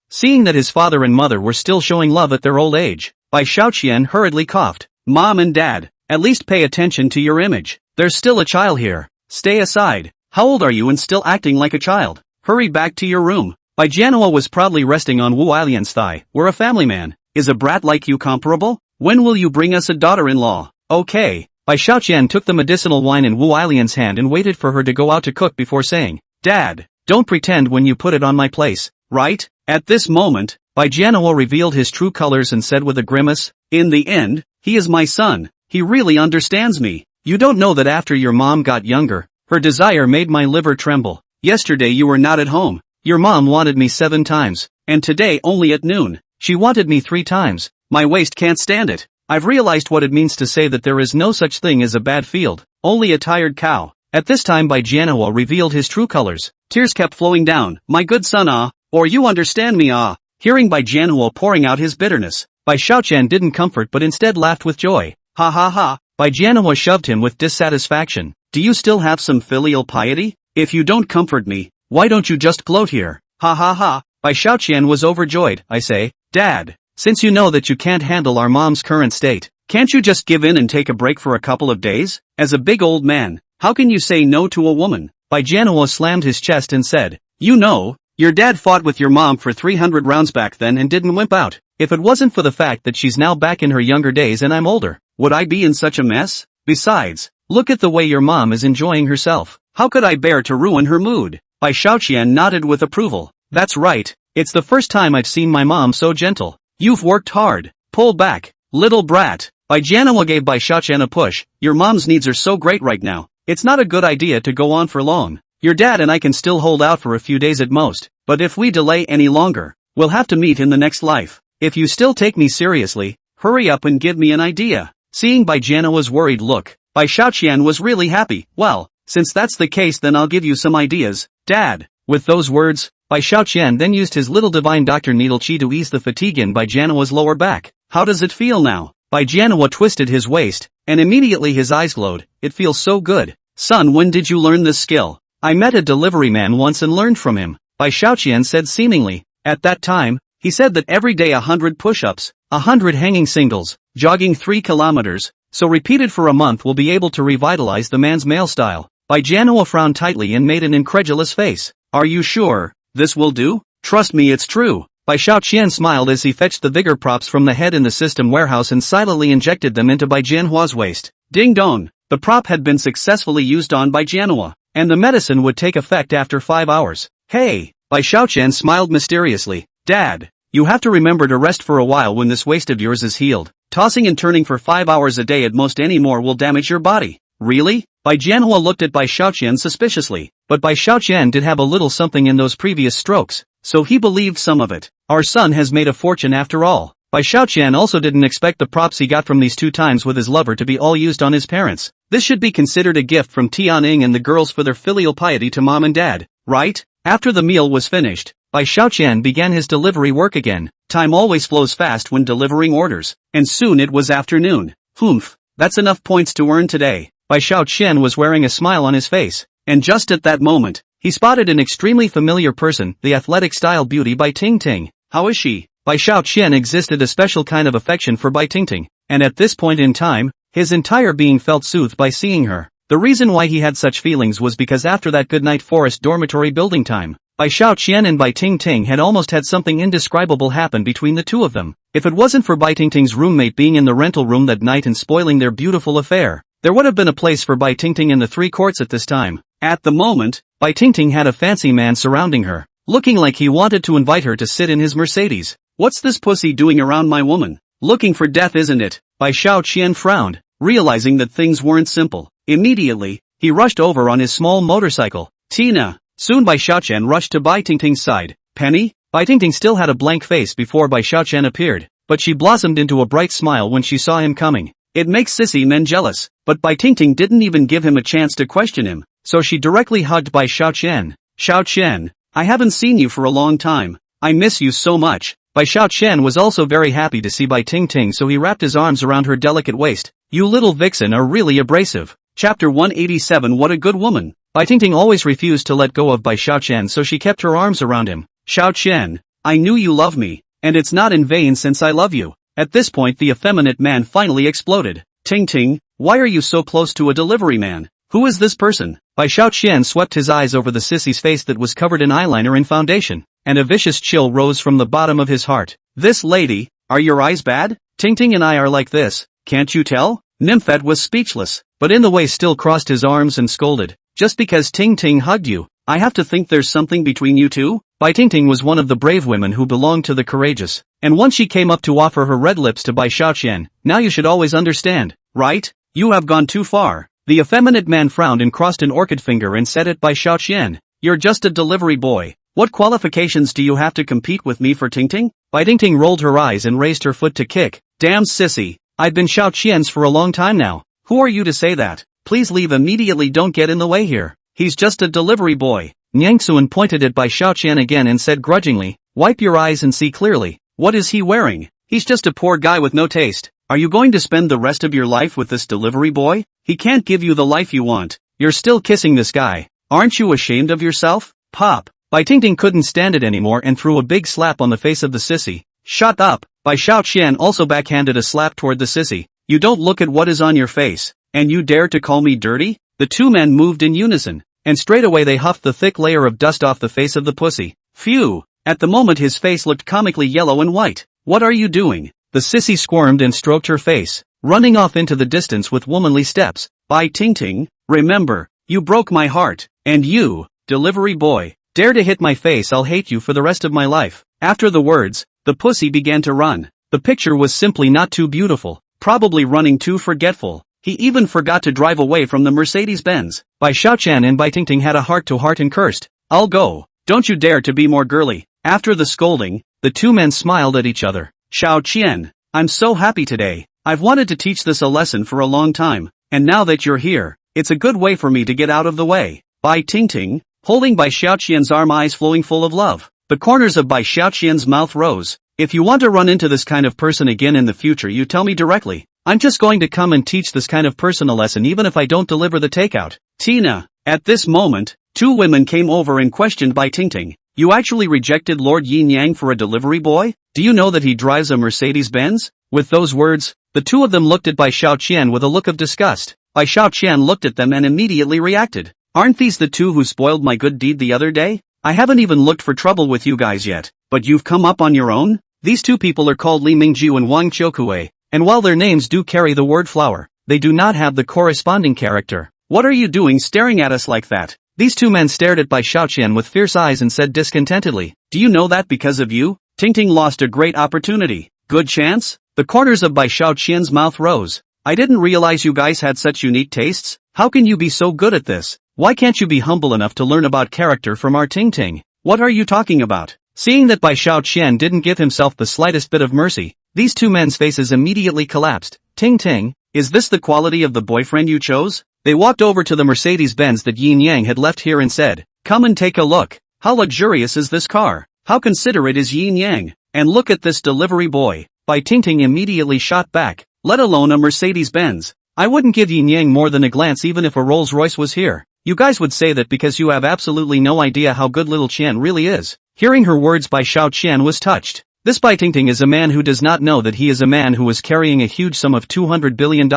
Seeing that his father and mother were still showing love at their old age, Bai Xiaoqian hurriedly coughed. Mom and Dad, at least pay attention to your image. There's still a child here. Stay aside. How old are you and still acting like a child? Hurry back to your room. Bai Jianhua was proudly resting on Wu Ailian's thigh. We're a family man. Is a brat like you comparable? When will you bring us a daughter-in-law? Okay. Bai Xiaoqian took the medicinal wine in Wu Ailian's hand and waited for her to go out to cook before saying, Dad, don't pretend when you put it on my place, right? At this moment, Bai Jianhua revealed his true colors and said with a grimace, in the end, he is my son. He really understands me. You don't know that after your mom got younger, her desire made my liver tremble. Yesterday you were not at home. Your mom wanted me 7 times, and today only at noon. She wanted me 3 times. My waist can't stand it. I've realized what it means to say that there is no such thing as a bad field, only a tired cow. At this time Bai Jianhua revealed his true colors. Tears kept flowing down. My good son or you understand me Hearing Bai Jianhua pouring out his bitterness, Bai Xiaoqian didn't comfort but instead laughed with joy. Ha ha ha. Bai Jianhua shoved him with dissatisfaction. Do you still have some filial piety? If you don't comfort me, why don't you just gloat here? Ha ha ha. Bai Xiaoqian was overjoyed. I say, Dad, since you know that you can't handle our mom's current state, can't you just give in and take a break for a couple of days? As a big old man, how can you say no to a woman? Bai Jianhua slammed his chest and said, you know, your dad fought with your mom for 300 rounds back then and didn't wimp out. If it wasn't for the fact that she's now back in her younger days and I'm older, would I be in such a mess? Besides, look at the way your mom is enjoying herself. How could I bear to ruin her mood? Bai Xiaoqian nodded with approval. That's right, it's the first time I've seen my mom so gentle. You've worked hard. Pull back, little brat. Bai Jianhua gave Bai Xiaoqian a push. Your mom's needs are so great right now. It's not a good idea to go on for long. Your dad and I can still hold out for a few days at most, but if we delay any longer, we'll have to meet in the next life. If you still take me seriously, hurry up and give me an idea. Seeing Bai Jianhua's worried look, Bai Xiaoqian was really happy. Well, since that's the case then I'll give you some ideas, Dad. With those words, Bai Xiaoqian then used his little divine doctor needle chi to ease the fatigue in Bai Jianhua's lower back. How does it feel now? Bai Jianhua twisted his waist, and immediately his eyes glowed. It feels so good. Son, when did you learn this skill? I met a delivery man once and learned from him, Bai Xiaoqian said seemingly. At that time, he said that every day 100 push-ups, 100 hanging singles, jogging 3 kilometers, so repeated for a month will be able to revitalize the man's male style. Bai Jianhua frowned tightly and made an incredulous face. Are you sure this will do? Trust me, it's true. Bai Xiaoqian smiled as he fetched the vigor props from the head in the system warehouse and silently injected them into Bai Jianhua's waist. Ding dong! The prop had been successfully used on Bai Jianhua, and the medicine would take effect after 5 hours. Hey! Bai Xiaoqian smiled mysteriously. Dad, you have to remember to rest for a while when this waist of yours is healed. Tossing and turning for 5 hours a day at most anymore will damage your body. Really? Bai Jianhua looked at Bai Xiaoqian suspiciously, but Bai Xiaoqian did have a little something in those previous strokes, so he believed some of it. Our son has made a fortune after all. Bai Xiaoqian also didn't expect the props he got from these 2 times with his lover to be all used on his parents. This should be considered a gift from Tianying and the girls for their filial piety to mom and dad, right? After the meal was finished, Bai Xiaoqian began his delivery work again. Time always flows fast when delivering orders, and soon it was afternoon. Humph, that's enough points to earn today. Bai Xiaoqian was wearing a smile on his face, and just at that moment, he spotted an extremely familiar person, the athletic style beauty Bai Tingting. How is she? Bai Xiaoqian existed a special kind of affection for Bai Tingting, and at this point in time, his entire being felt soothed by seeing her. The reason why he had such feelings was because after that goodnight forest dormitory building time, Bai Xiaoqian and Bai Tingting had almost had something indescribable happen between the two of them. If it wasn't for Bai Tingting's roommate being in the rental room that night and spoiling their beautiful affair, there would have been a place for Bai Tingting in the 3 courts at this time. At the moment, Bai Tingting had a fancy man surrounding her, looking like he wanted to invite her to sit in his Mercedes. What's this pussy doing around my woman? Looking for death, isn't it? Bai Xiaoqian frowned, realizing that things weren't simple. Immediately, he rushed over on his small motorcycle. Tina! Soon Bai Xiaoqian rushed to Bai Tingting's side. Penny? Bai Tingting still had a blank face before Bai Xiaoqian appeared, but she blossomed into a bright smile when she saw him coming. It makes sissy men jealous, but Bai Tingting didn't even give him a chance to question him, so she directly hugged Bai Xiaoqian. Xiaoqian, I haven't seen you for a long time. I miss you so much. Bai Xiaoqian was also very happy to see Bai Tingting, so he wrapped his arms around her delicate waist. You little vixen are really abrasive. Chapter 187. What a good woman. Bai Tingting always refused to let go of Bai Xiaoqian, so she kept her arms around him. Xiaoqian, I knew you love me, and it's not in vain since I love you. At this point the effeminate man finally exploded. Tingting, why are you so close to a delivery man? Who is this person? Bai Xiaoqian swept his eyes over the sissy's face that was covered in eyeliner and foundation, and a vicious chill rose from the bottom of his heart. This lady, are your eyes bad? Tingting and I are like this, can't you tell? Nymphet was speechless, but in the way still crossed his arms and scolded. Just because Tingting hugged you, I have to think there's something between you two? Bai Tingting was one of the brave women who belonged to the courageous, and once she came up to offer her red lips to Bai Xiaoqian. Now you should always understand, right? You have gone too far. The effeminate man frowned and crossed an orchid finger and said at Bai Xiaoqian. You're just a delivery boy. What qualifications do you have to compete with me for Tingting? Bai Tingting rolled her eyes and raised her foot to kick. Damn sissy. I've been Xiao Qian's for a long time now. Who are you to say that? Please leave immediately, don't get in the way here. He's just a delivery boy. Niang Xuan pointed at Bai Xiaoqian again and said grudgingly, wipe your eyes and see clearly. What is he wearing? He's just a poor guy with no taste. Are you going to spend the rest of your life with this delivery boy? He can't give you the life you want. You're still kissing this guy. Aren't you ashamed of yourself? Pop. Bai Tingting couldn't stand it anymore and threw a big slap on the face of the sissy. Shut up. Bai Xiaoqian also backhanded a slap toward the sissy. You don't look at what is on your face, and you dare to call me dirty? The two men moved in unison, and straight away they huffed the thick layer of dust off the face of the pussy. Phew! At the moment his face looked comically yellow and white. What are you doing? The sissy squirmed and stroked her face, running off into the distance with womanly steps. Bai Tingting, remember, you broke my heart, and you, delivery boy, dare to hit my face, I'll hate you for the rest of my life. After the words, the pussy began to run. The picture was simply not too beautiful, probably running too forgetful. He even forgot to drive away from the Mercedes-Benz. Bai Xiaoqian and Bai Tingting had a heart-to-heart and cursed. I'll go. Don't you dare to be more girly. After the scolding, the two men smiled at each other. Xiaoqian, I'm so happy today. I've wanted to teach this a lesson for a long time, and now that you're here, it's a good way for me to get out of the way. Bai Tingting, holding Bai Xiaoqian's arm, eyes flowing full of love. The corners of Bai Xiaoqian's mouth rose. If you want to run into this kind of person again in the future, you tell me directly. I'm just going to come and teach this kind of person a lesson even if I don't deliver the takeout. Tina. At this moment, two women came over and questioned Bai Tingting. You actually rejected Lord Yin Yang for a delivery boy? Do you know that he drives a Mercedes-Benz? With those words, the two of them looked at Bai Xiaoqian with a look of disgust. Bai Xiaoqian looked at them and immediately reacted. Aren't these the two who spoiled my good deed the other day? I haven't even looked for trouble with you guys yet, but you've come up on your own? These two people are called Li Mingju and Wang Qiukui. And while their names do carry the word flower, they do not have the corresponding character. What are you doing staring at us like that? These two men stared at Bai Xiaoqian with fierce eyes and said discontentedly, do you know that because of you, Tingting lost a great opportunity? Good chance? The corners of Bai Xiaoqian's mouth rose. I didn't realize you guys had such unique tastes. How can you be so good at this? Why can't you be humble enough to learn about character from our Tingting? What are you talking about? Seeing that Bai Xiaoqian didn't give himself the slightest bit of mercy, these two men's faces immediately collapsed. Ting, is this the quality of the boyfriend you chose? They walked over to the Mercedes-Benz that Yin Yang had left here and said, come and take a look. How luxurious is this car? How considerate is Yin Yang? And look at this delivery boy. Bai Tingting immediately shot back, let alone a Mercedes-Benz. I wouldn't give Yin Yang more than a glance even if a Rolls-Royce was here. You guys would say that because you have absolutely no idea how good little Qian really is. Hearing her words, Bai Xiaoqian was touched. This Bai Tingting is a man who does not know that he is a man who is carrying a huge sum of $200 billion,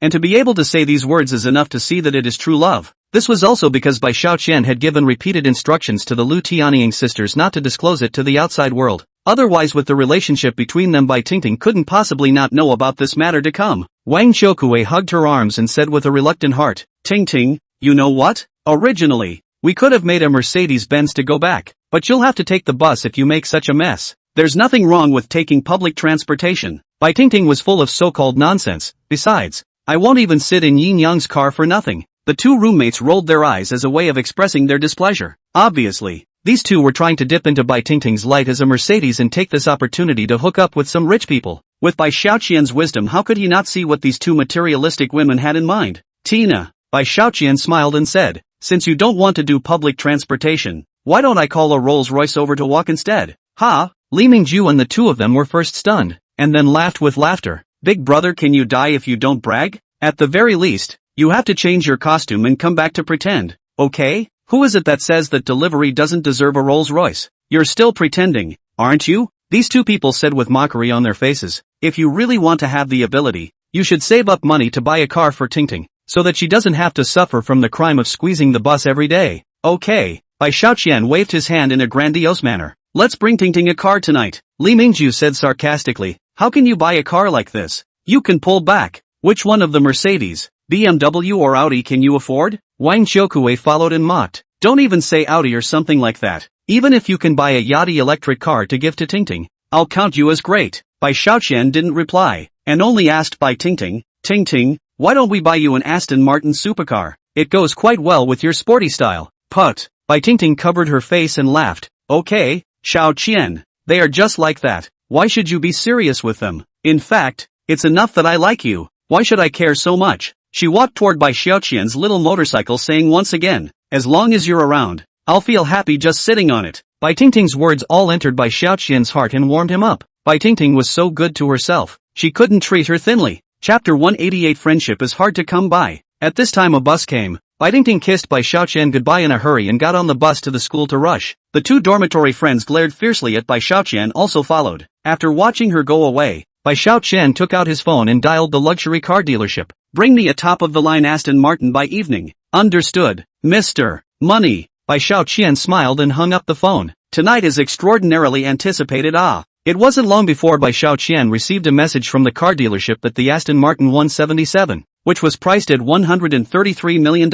and to be able to say these words is enough to see that it is true love. This was also because Bai Xiaoqian had given repeated instructions to the Lu Tianying sisters not to disclose it to the outside world. Otherwise, with the relationship between them, Bai Tingting couldn't possibly not know about this matter to come. Wang Qiukui hugged her arms and said with a reluctant heart, Tingting, you know what? Originally, we could have made a Mercedes-Benz to go back, but you'll have to take the bus if you make such a mess. There's nothing wrong with taking public transportation. Bai Tingting was full of so-called nonsense. Besides, I won't even sit in Yin Yang's car for nothing. The two roommates rolled their eyes as a way of expressing their displeasure. Obviously, these two were trying to dip into Bai Tingting's light as a Mercedes and take this opportunity to hook up with some rich people. With Bai Xiaoqian's wisdom, how could he not see what these two materialistic women had in mind? Tina. Bai Xiaoqian smiled and said, since you don't want to do public transportation, why don't I call a Rolls-Royce over to walk instead? Ha! Li Mingju and the two of them were first stunned, and then laughed with laughter. Big brother, can you die if you don't brag? At the very least, you have to change your costume and come back to pretend, okay? Who is it that says that delivery doesn't deserve a Rolls-Royce? You're still pretending, aren't you? These two people said with mockery on their faces. If you really want to have the ability, you should save up money to buy a car for Tingting, so that she doesn't have to suffer from the crime of squeezing the bus every day. Okay. Bai Xiaoqian waved his hand in a grandiose manner. Let's bring Tingting a car tonight. Li Mingju said sarcastically. How can you buy a car like this? You can pull back. Which one of the Mercedes, BMW or Audi can you afford? Wang Qiukui followed and mocked. Don't even say Audi or something like that. Even if you can buy a yachty electric car to give to Tingting, I'll count you as great. Bai Xiaoqian didn't reply, and only asked Bai Tingting, Tingting, why don't we buy you an Aston Martin supercar? It goes quite well with your sporty style. Put. Bai Tingting covered her face and laughed. Okay, Xiao Qian. They are just like that. Why should you be serious with them? In fact, it's enough that I like you. Why should I care so much? She walked toward Bai Xiaoqian's little motorcycle saying once again, as long as you're around, I'll feel happy just sitting on it. Bai Tingting's words all entered Bai Xiaoqian's heart and warmed him up. Bai Tingting was so good to herself, she couldn't treat her thinly. Chapter 188 Friendship is hard to come by. At this time a bus came. Bai Tingting kissed Bai Xiaoqian goodbye in a hurry and got on the bus to the school to rush. The two dormitory friends glared fiercely at Bai Xiaoqian also followed. After watching her go away, Bai Xiaoqian took out his phone and dialed the luxury car dealership. Bring me a top-of-the-line Aston Martin by evening. Understood, Mr. Money. Bai Xiaoqian smiled and hung up the phone. Tonight is extraordinarily anticipated. It wasn't long before Bai Xiaoqian received a message from the car dealership that the Aston Martin 177, which was priced at $133 million,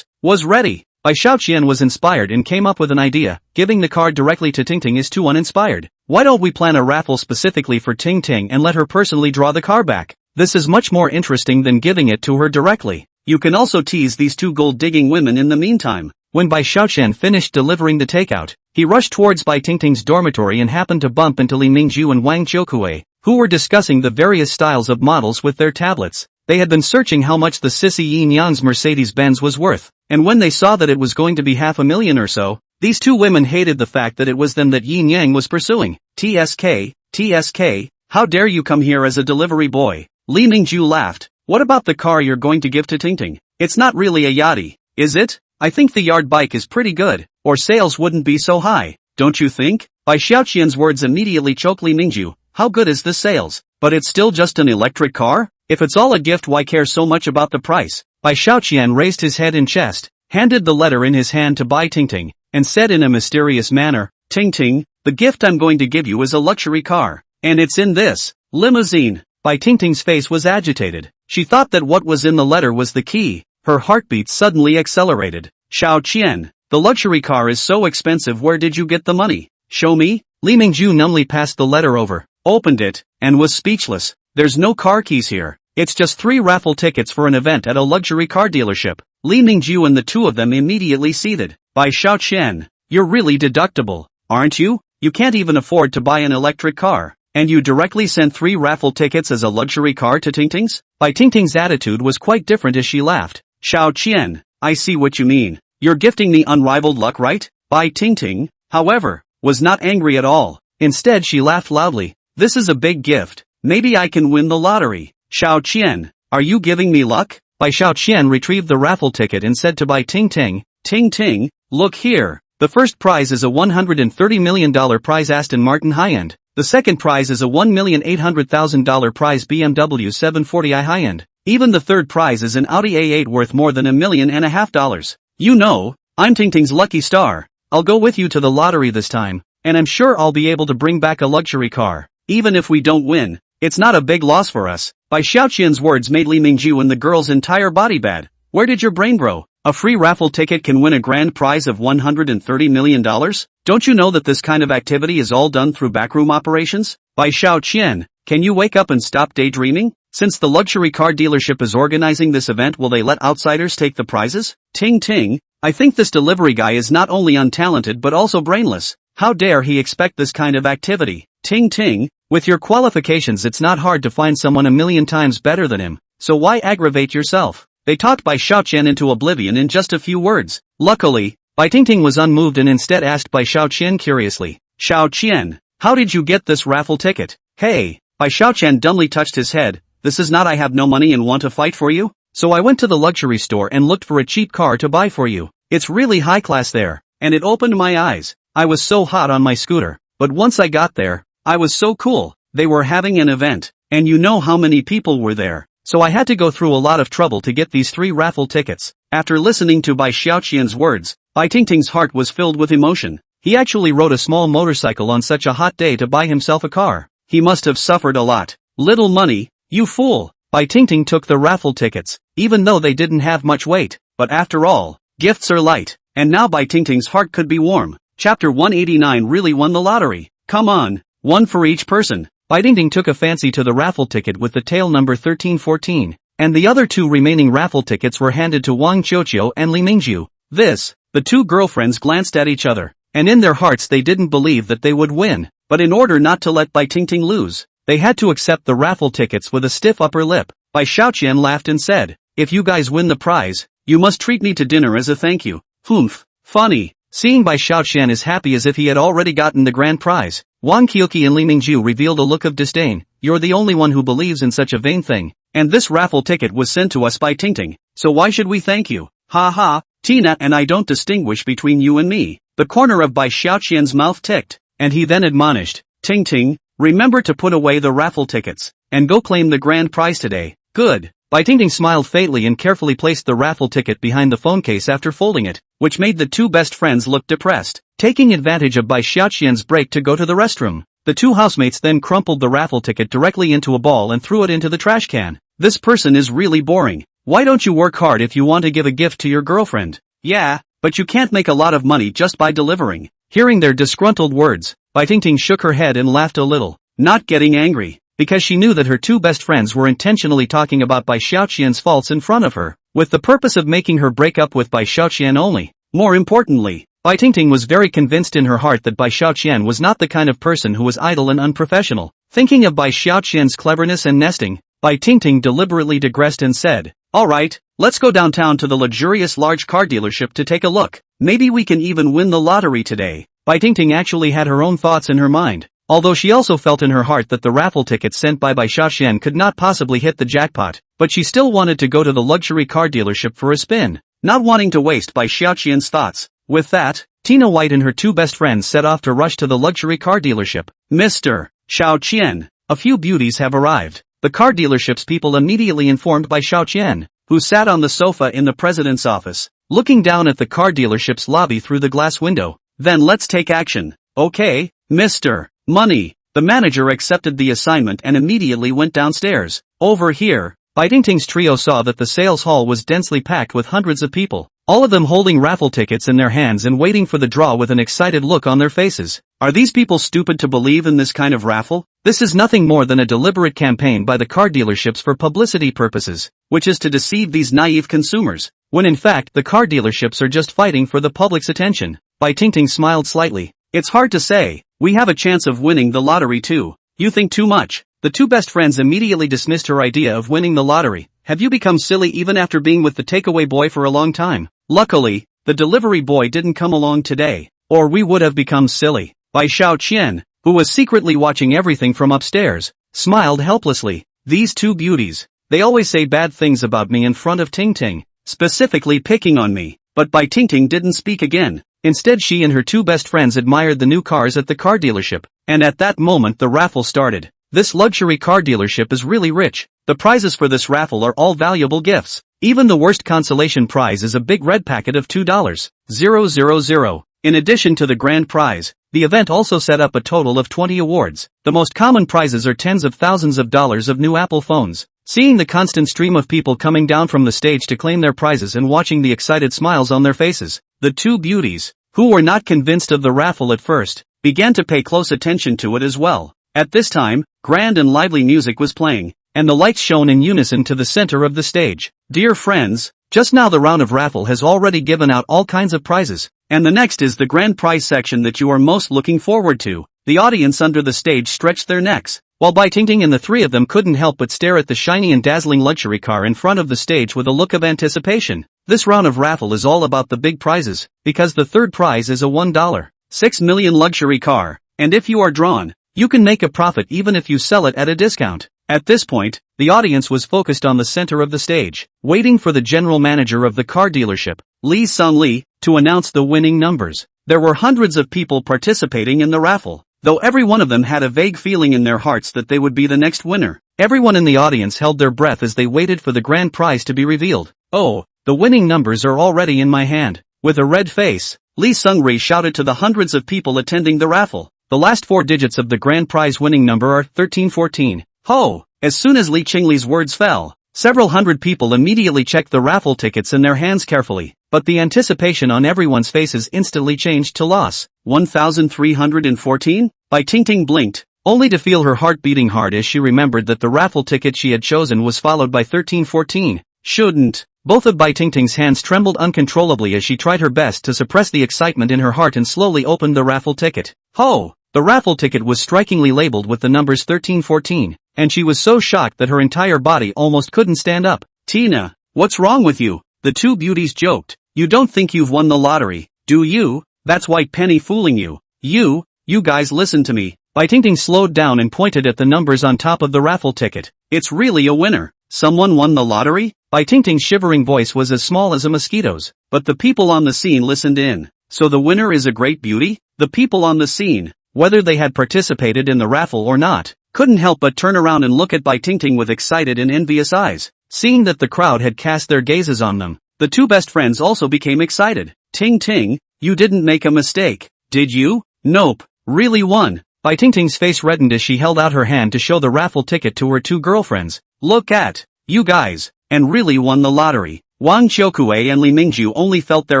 was ready. Bai Xiaoqian was inspired and came up with an idea. Giving the car directly to Tingting is too uninspired. Why don't we plan a raffle specifically for Tingting and let her personally draw the car back? This is much more interesting than giving it to her directly. You can also tease these two gold-digging women in the meantime. When Bai Xiaoqian finished delivering the takeout, he rushed towards Bai Tingting's dormitory and happened to bump into Li Mingju and Wang Qiukui, who were discussing the various styles of models with their tablets. They had been searching how much the sissy Yin Yang's Mercedes-Benz was worth, and when they saw that it was going to be $500,000 or so, these two women hated the fact that it was them that Yin Yang was pursuing. TSK, how dare you come here as a delivery boy? Li Mingju laughed. What about the car you're going to give to Tingting? It's not really a yachty, is it? I think the yard bike is pretty good, or sales wouldn't be so high, don't you think? Bai Xiaoqian's words immediately choked Li Mingju. How good is this sales? But it's still just an electric car? If it's all a gift, why care so much about the price? Bai Xiaoqian raised his head and chest, handed the letter in his hand to Bai Tingting, and said in a mysterious manner, Tingting, the gift I'm going to give you is a luxury car, and it's in this limousine. Bai Tingting's face was agitated. She thought that what was in the letter was the key. Her heartbeat suddenly accelerated. Xiao Qian, the luxury car is so expensive. Where did you get the money? Show me? Li Mingju numbly passed the letter over, opened it, and was speechless. There's no car keys here. It's just 3 raffle tickets for an event at a luxury car dealership. Li Mingju and the two of them immediately seethed. Bai Xiaoqian, you're really deductible, aren't you? You can't even afford to buy an electric car, and you directly sent 3 raffle tickets as a luxury car to Tingting's? Bai Tingting's attitude was quite different as she laughed. Xiao Qian, I see what you mean. You're gifting me unrivaled luck, right? Bai Tingting, however, was not angry at all. Instead she laughed loudly. This is a big gift. Maybe I can win the lottery. Xiao Qian, are you giving me luck? Bai Xiaoqian retrieved the raffle ticket and said to Bai Tingting, Tingting, look here. The first prize is a $130 million prize Aston Martin high-end. The second prize is a $1,800,000 prize BMW 740i high-end. Even the third prize is an Audi A8 worth more than $1.5 million. You know, I'm Tingting's lucky star. I'll go with you to the lottery this time, and I'm sure I'll be able to bring back a luxury car. Even if we don't win, it's not a big loss for us. Bai Xiaoqian's words made Li Mingju and the girl's entire body bad. Where did your brain grow? A free raffle ticket can win a grand prize of $130 million? Don't you know that this kind of activity is all done through backroom operations? Bai Xiaoqian, can you wake up and stop daydreaming? Since the luxury car dealership is organizing this event, will they let outsiders take the prizes? Tingting, I think this delivery guy is not only untalented but also brainless. How dare he expect this kind of activity? Tingting, with your qualifications it's not hard to find someone 1,000,000 times better than him, so why aggravate yourself? They talked Bai Xiaoqian into oblivion in just a few words. Luckily, Bai Tingting was unmoved and instead asked Bai Xiaoqian curiously, Xiao Qian, how did you get this raffle ticket? Hey, Bai Xiaoqian dumbly touched his head. This is not I have no money and want to fight for you? So I went to the luxury store and looked for a cheap car to buy for you. It's really high class there, and it opened my eyes. I was so hot on my scooter, but once I got there, I was so cool. They were having an event, and you know how many people were there. So I had to go through a lot of trouble to get these 3 raffle tickets. After listening to Bai Xiaoqian's words, Bai Tingting's heart was filled with emotion. He actually rode a small motorcycle on such a hot day to buy himself a car. He must have suffered a lot. Little money, you fool. Bai Tingting took the raffle tickets, even though they didn't have much weight. But after all, gifts are light, and now Bai Tingting's heart could be warm. Chapter 189 really won the lottery. Come on, one for each person. Bai Tingting took a fancy to the raffle ticket with the tail number 1314, and the other 2 remaining raffle tickets were handed to Wang Qiuqiu and Li Mingju. The 2 girlfriends glanced at each other. and in their hearts they didn't believe that they would win. But in order not to let Bai Tingting lose, they had to accept the raffle tickets with a stiff upper lip. Bai Xiaoqian laughed and said, "If you guys win the prize, you must treat me to dinner as a thank you." Humph, funny. Seeing Bai Xiaoqian as happy as if he had already gotten the grand prize, Wang Qiuqi and Li Mingju revealed a look of disdain. "You're the only one who believes in such a vain thing. And this raffle ticket was sent to us by Tingting, so why should we thank you? Ha ha, Tina and I don't distinguish between you and me." The corner of Bai Xiaoqian's mouth ticked, and he then admonished, "Tingting, remember to put away the raffle tickets, and go claim the grand prize today." "Good." Bai Tingting smiled faintly and carefully placed the raffle ticket behind the phone case after folding it, which made the two best friends look depressed. Taking advantage of Bai Xiaoqian's break to go to the restroom, the two housemates then crumpled the raffle ticket directly into a ball and threw it into the trash can. "This person is really boring. Why don't you work hard if you want to give a gift to your girlfriend?" "Yeah, but you can't make a lot of money just by delivering." Hearing their disgruntled words, Bai Tingting shook her head and laughed a little, not getting angry, because she knew that her two best friends were intentionally talking about Bai Xiaoqian's faults in front of her, with the purpose of making her break up with Bai Xiaoqian only. More importantly, Bai Tingting was very convinced in her heart that Bai Xiaoqian was not the kind of person who was idle and unprofessional. Thinking of Bai Xiaoqian's cleverness and nesting, Bai Tingting deliberately digressed and said, "Alright, let's go downtown to the luxurious large car dealership to take a look. Maybe we can even win the lottery today." Bai Tingting actually had her own thoughts in her mind, although she also felt in her heart that the raffle tickets sent by Bai Xiaoqian could not possibly hit the jackpot, but she still wanted to go to the luxury car dealership for a spin, not wanting to waste Bai Xiaoqian's thoughts. With that, Tina White and her two best friends set off to rush to the luxury car dealership. "Mr. Xiaoqian, a few beauties have arrived." The car dealership's people immediately informed Bai Xiaoqian, who sat on the sofa in the president's office, looking down at the car dealership's lobby through the glass window. "Then let's take action." "Okay, Mr. Money." The manager accepted the assignment and immediately went downstairs. Over here, Bai Tingting's trio saw that the sales hall was densely packed with hundreds of people, all of them holding raffle tickets in their hands and waiting for the draw with an excited look on their faces. Are these people stupid to believe in this kind of raffle? This is nothing more than a deliberate campaign by the car dealerships for publicity purposes, which is to deceive these naive consumers, when in fact the car dealerships are just fighting for the public's attention. Bai Tingting smiled slightly. "It's hard to say. We have a chance of winning the lottery too. You think too much." The two best friends immediately dismissed her idea of winning the lottery. "Have you become silly even after being with the takeaway boy for a long time?" Luckily, the delivery boy didn't come along today, or we would have become silly. Bai Xiaoqian, who was secretly watching everything from upstairs, smiled helplessly. "These two beauties, they always say bad things about me in front of Tingting, specifically picking on me." But Bai Tingting didn't speak again. Instead she and her two best friends admired the new cars at the car dealership, and at that moment the raffle started. This luxury car dealership is really rich. The prizes for this raffle are all valuable gifts. Even the worst consolation prize is a big red packet of $2,000. In addition to the grand prize, the event also set up a total of 20 awards. The most common prizes are tens of thousands of dollars of new Apple phones. Seeing the constant stream of people coming down from the stage to claim their prizes and watching the excited smiles on their faces, the two beauties, who were not convinced of the raffle at first, began to pay close attention to it as well. At this time, grand and lively music was playing, and the lights shone in unison to the center of the stage. "Dear friends, just now the round of raffle has already given out all kinds of prizes, and the next is the grand prize section that you are most looking forward to." The audience under the stage stretched their necks, while Bai Tingting and the three of them couldn't help but stare at the shiny and dazzling luxury car in front of the stage with a look of anticipation. This round of raffle is all about the big prizes, because the third prize is a $1.6 million luxury car, and if you are drawn, you can make a profit even if you sell it at a discount. At this point, the audience was focused on the center of the stage, waiting for the general manager of the car dealership, Li Songli, to announce the winning numbers. There were hundreds of people participating in the raffle, though every one of them had a vague feeling in their hearts that they would be the next winner. Everyone in the audience held their breath as they waited for the grand prize to be revealed. "Oh, the winning numbers are already in my hand." With a red face, Li Songri shouted to the hundreds of people attending the raffle. "The last four digits of the grand prize winning number are 1314. Ho! As soon as Li Qingli's words fell, several hundred people immediately checked the raffle tickets in their hands carefully, but the anticipation on everyone's faces instantly changed to loss. 1314? Bai Tingting blinked, only to feel her heart beating hard as she remembered that the raffle ticket she had chosen was followed by 1314. Shouldn't Both of Bai Tingting's hands trembled uncontrollably as she tried her best to suppress the excitement in her heart and slowly opened the raffle ticket. Ho! The raffle ticket was strikingly labeled with the numbers 1314, and she was so shocked that her entire body almost couldn't stand up. Tina, what's wrong with you? The two beauties joked. You don't think you've won the lottery, do you? That's White Penny fooling you. You guys listen to me. Bai Tingting slowed down and pointed at the numbers on top of the raffle ticket. It's really a winner. Someone won the lottery? Bai Tingting's shivering voice was as small as a mosquito's, but the people on the scene listened in. So the winner is a great beauty? The people on the scene, whether they had participated in the raffle or not, couldn't help but turn around and look at Bai Tingting with excited and envious eyes. Seeing that the crowd had cast their gazes on them, the two best friends also became excited. Ting Ting, you didn't make a mistake, did you? Nope, really won. Bai Tingting's face reddened as she held out her hand to show the raffle ticket to her two girlfriends. Look at you guys, and really won the lottery. Wang Qiukui and Li Mingju only felt their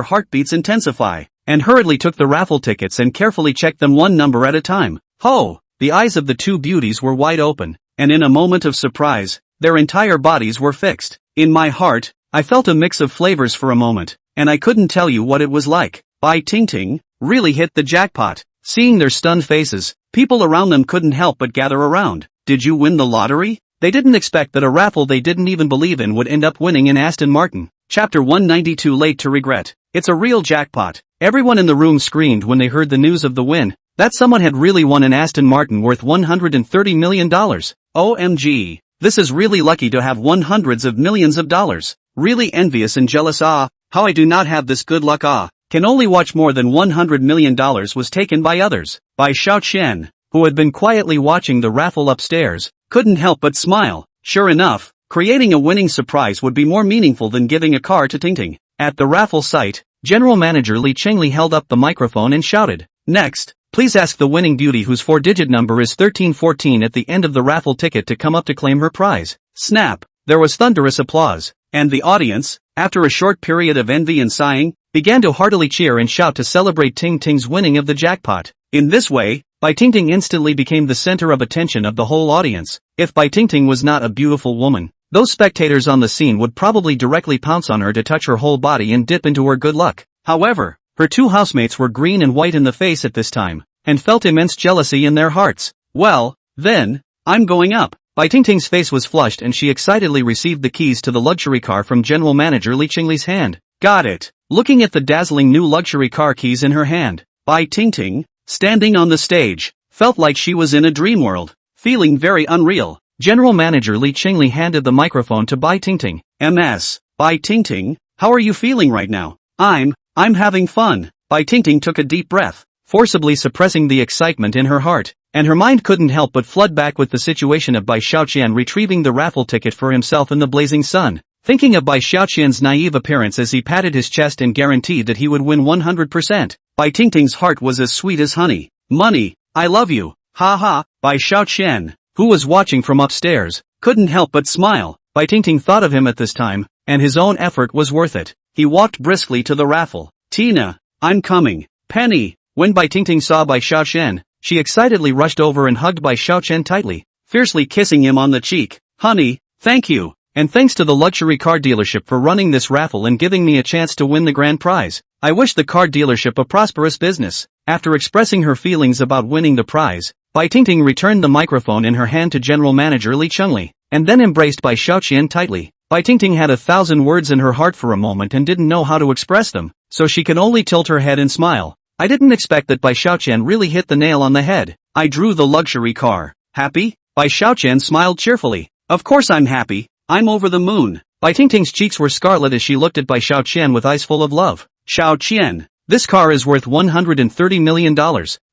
heartbeats intensify, and hurriedly took the raffle tickets and carefully checked them one number at a time. Ho! The eyes of the two beauties were wide open, and in a moment of surprise, their entire bodies were fixed. In my heart, I felt a mix of flavors for a moment, and I couldn't tell you what it was like. Bai Tingting really hit the jackpot. Seeing their stunned faces, people around them couldn't help but gather around. Did you win the lottery? They didn't expect that a raffle they didn't even believe in would end up winning an Aston Martin. Chapter 192 Late to Regret. It's a real jackpot. Everyone in the room screamed when they heard the news of the win. That someone had really won an Aston Martin worth $130 million. OMG. This is really lucky to have won hundreds of millions of dollars. Really envious and jealous. How I do not have this good luck. Can only watch more than $100 million was taken by others. By Xiao Qian, who had been quietly watching the raffle upstairs, couldn't help but smile. Sure enough, creating a winning surprise would be more meaningful than giving a car to Tingting. At the raffle site, General Manager Li Chengli held up the microphone and shouted, "Next, please ask the winning beauty whose four-digit number is 1314 at the end of the raffle ticket to come up to claim her prize." Snap! There was thunderous applause, and the audience, after a short period of envy and sighing, began to heartily cheer and shout to celebrate Ting Ting's winning of the jackpot. In this way, Bai Tingting instantly became the center of attention of the whole audience. If Bai Tingting was not a beautiful woman, those spectators on the scene would probably directly pounce on her to touch her whole body and dip into her good luck. However, her two housemates were green and white in the face at this time, and felt immense jealousy in their hearts. Well, then, I'm going up. Bai Tingting's face was flushed and she excitedly received the keys to the luxury car from General Manager Li Chengli's hand. Got it. Looking at the dazzling new luxury car keys in her hand, Bai Tingting, standing on the stage, felt like she was in a dream world, feeling very unreal. General Manager Li Chengli handed the microphone to Bai Tingting. MS. Bai Tingting, how are you feeling right now? I'm having fun. Bai Tingting took a deep breath, forcibly suppressing the excitement in her heart, and her mind couldn't help but flood back with the situation of Bai Xiaoqian retrieving the raffle ticket for himself in the blazing sun. Thinking of Bai Xiaoqian's naive appearance as he patted his chest and guaranteed that he would win 100%, Bai Tingting's heart was as sweet as honey. Money, I love you. Ha ha. Bai Xiaoqian, who was watching from upstairs, couldn't help but smile. Bai Tingting thought of him at this time, and his own effort was worth it. He walked briskly to the raffle. Tina, I'm coming. Penny. When Bai Tingting saw Bai Xiaoqian, she excitedly rushed over and hugged Bai Xiaoqian tightly, fiercely kissing him on the cheek. Honey, thank you. And thanks to the luxury car dealership for running this raffle and giving me a chance to win the grand prize. I wish the car dealership a prosperous business. After expressing her feelings about winning the prize, Bai Tingting returned the microphone in her hand to General Manager Li Chengli, and then embraced Bai Xiaoqian tightly. Bai Tingting had 1,000 words in her heart for a moment and didn't know how to express them, so she could only tilt her head and smile. I didn't expect that Bai Xiaoqian really hit the nail on the head. I drew the luxury car. Happy? Bai Xiaoqian smiled cheerfully. Of course I'm happy. I'm over the moon. Bai Tingting's cheeks were scarlet as she looked at Bai Xiaoqian with eyes full of love. Xiaoqian, this car is worth $130 million.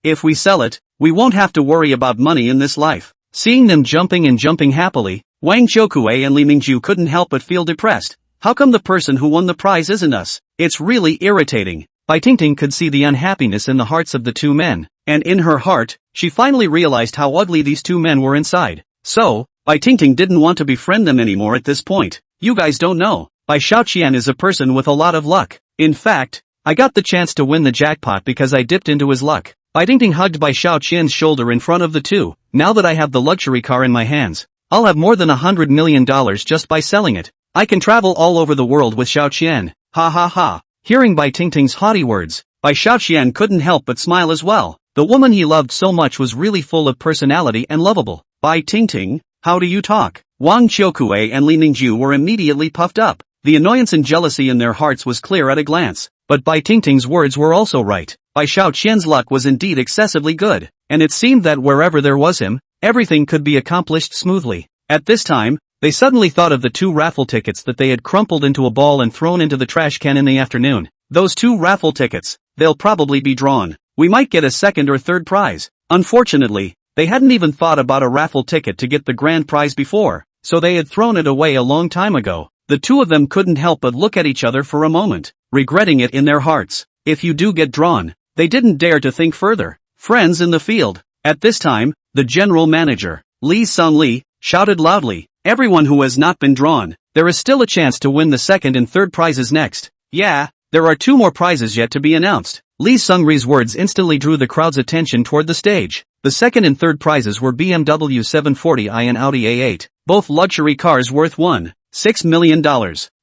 If we sell it, we won't have to worry about money in this life. Seeing them jumping happily, Wang Qiukui and Li Mingju couldn't help but feel depressed. How come the person who won the prize isn't us? It's really irritating. Bai Tingting could see the unhappiness in the hearts of the two men, and in her heart, she finally realized how ugly these two men were inside. So, Bai Tingting didn't want to befriend them anymore at this point. You guys don't know, Bai Xiaoqian is a person with a lot of luck. In fact, I got the chance to win the jackpot because I dipped into his luck. Bai Tingting hugged Bai Xiaoqian's shoulder in front of the two. Now that I have the luxury car in my hands, I'll have more than $100 million just by selling it. I can travel all over the world with Xiao Qian. Ha ha ha. Hearing Bai Tingting's haughty words, Bai Xiaoqian couldn't help but smile as well. The woman he loved so much was really full of personality and lovable. Bai Tingting, how do you talk? Wang Qiukui and Li Ningju were immediately puffed up. The annoyance and jealousy in their hearts was clear at a glance. But Bai Tingting's words were also right. Bai Xiaoqian's luck was indeed excessively good, and it seemed that wherever there was him, everything could be accomplished smoothly. At this time, they suddenly thought of the 2 raffle tickets that they had crumpled into a ball and thrown into the trash can in the afternoon. Those 2 raffle tickets, they'll probably be drawn. We might get a second or third prize. Unfortunately, they hadn't even thought about a raffle ticket to get the grand prize before, so they had thrown it away a long time ago. The 2 of them couldn't help but look at each other for a moment, regretting it in their hearts. If you do get drawn, they didn't dare to think further. Friends in the field. At this time, the general manager, Li Songli, shouted loudly, everyone who has not been drawn, there is still a chance to win the second and third prizes next. Yeah, there are 2 more prizes yet to be announced. Li Songri's words instantly drew the crowd's attention toward the stage. The second and third prizes were BMW 740i and Audi A8, both luxury cars worth $1.6 million.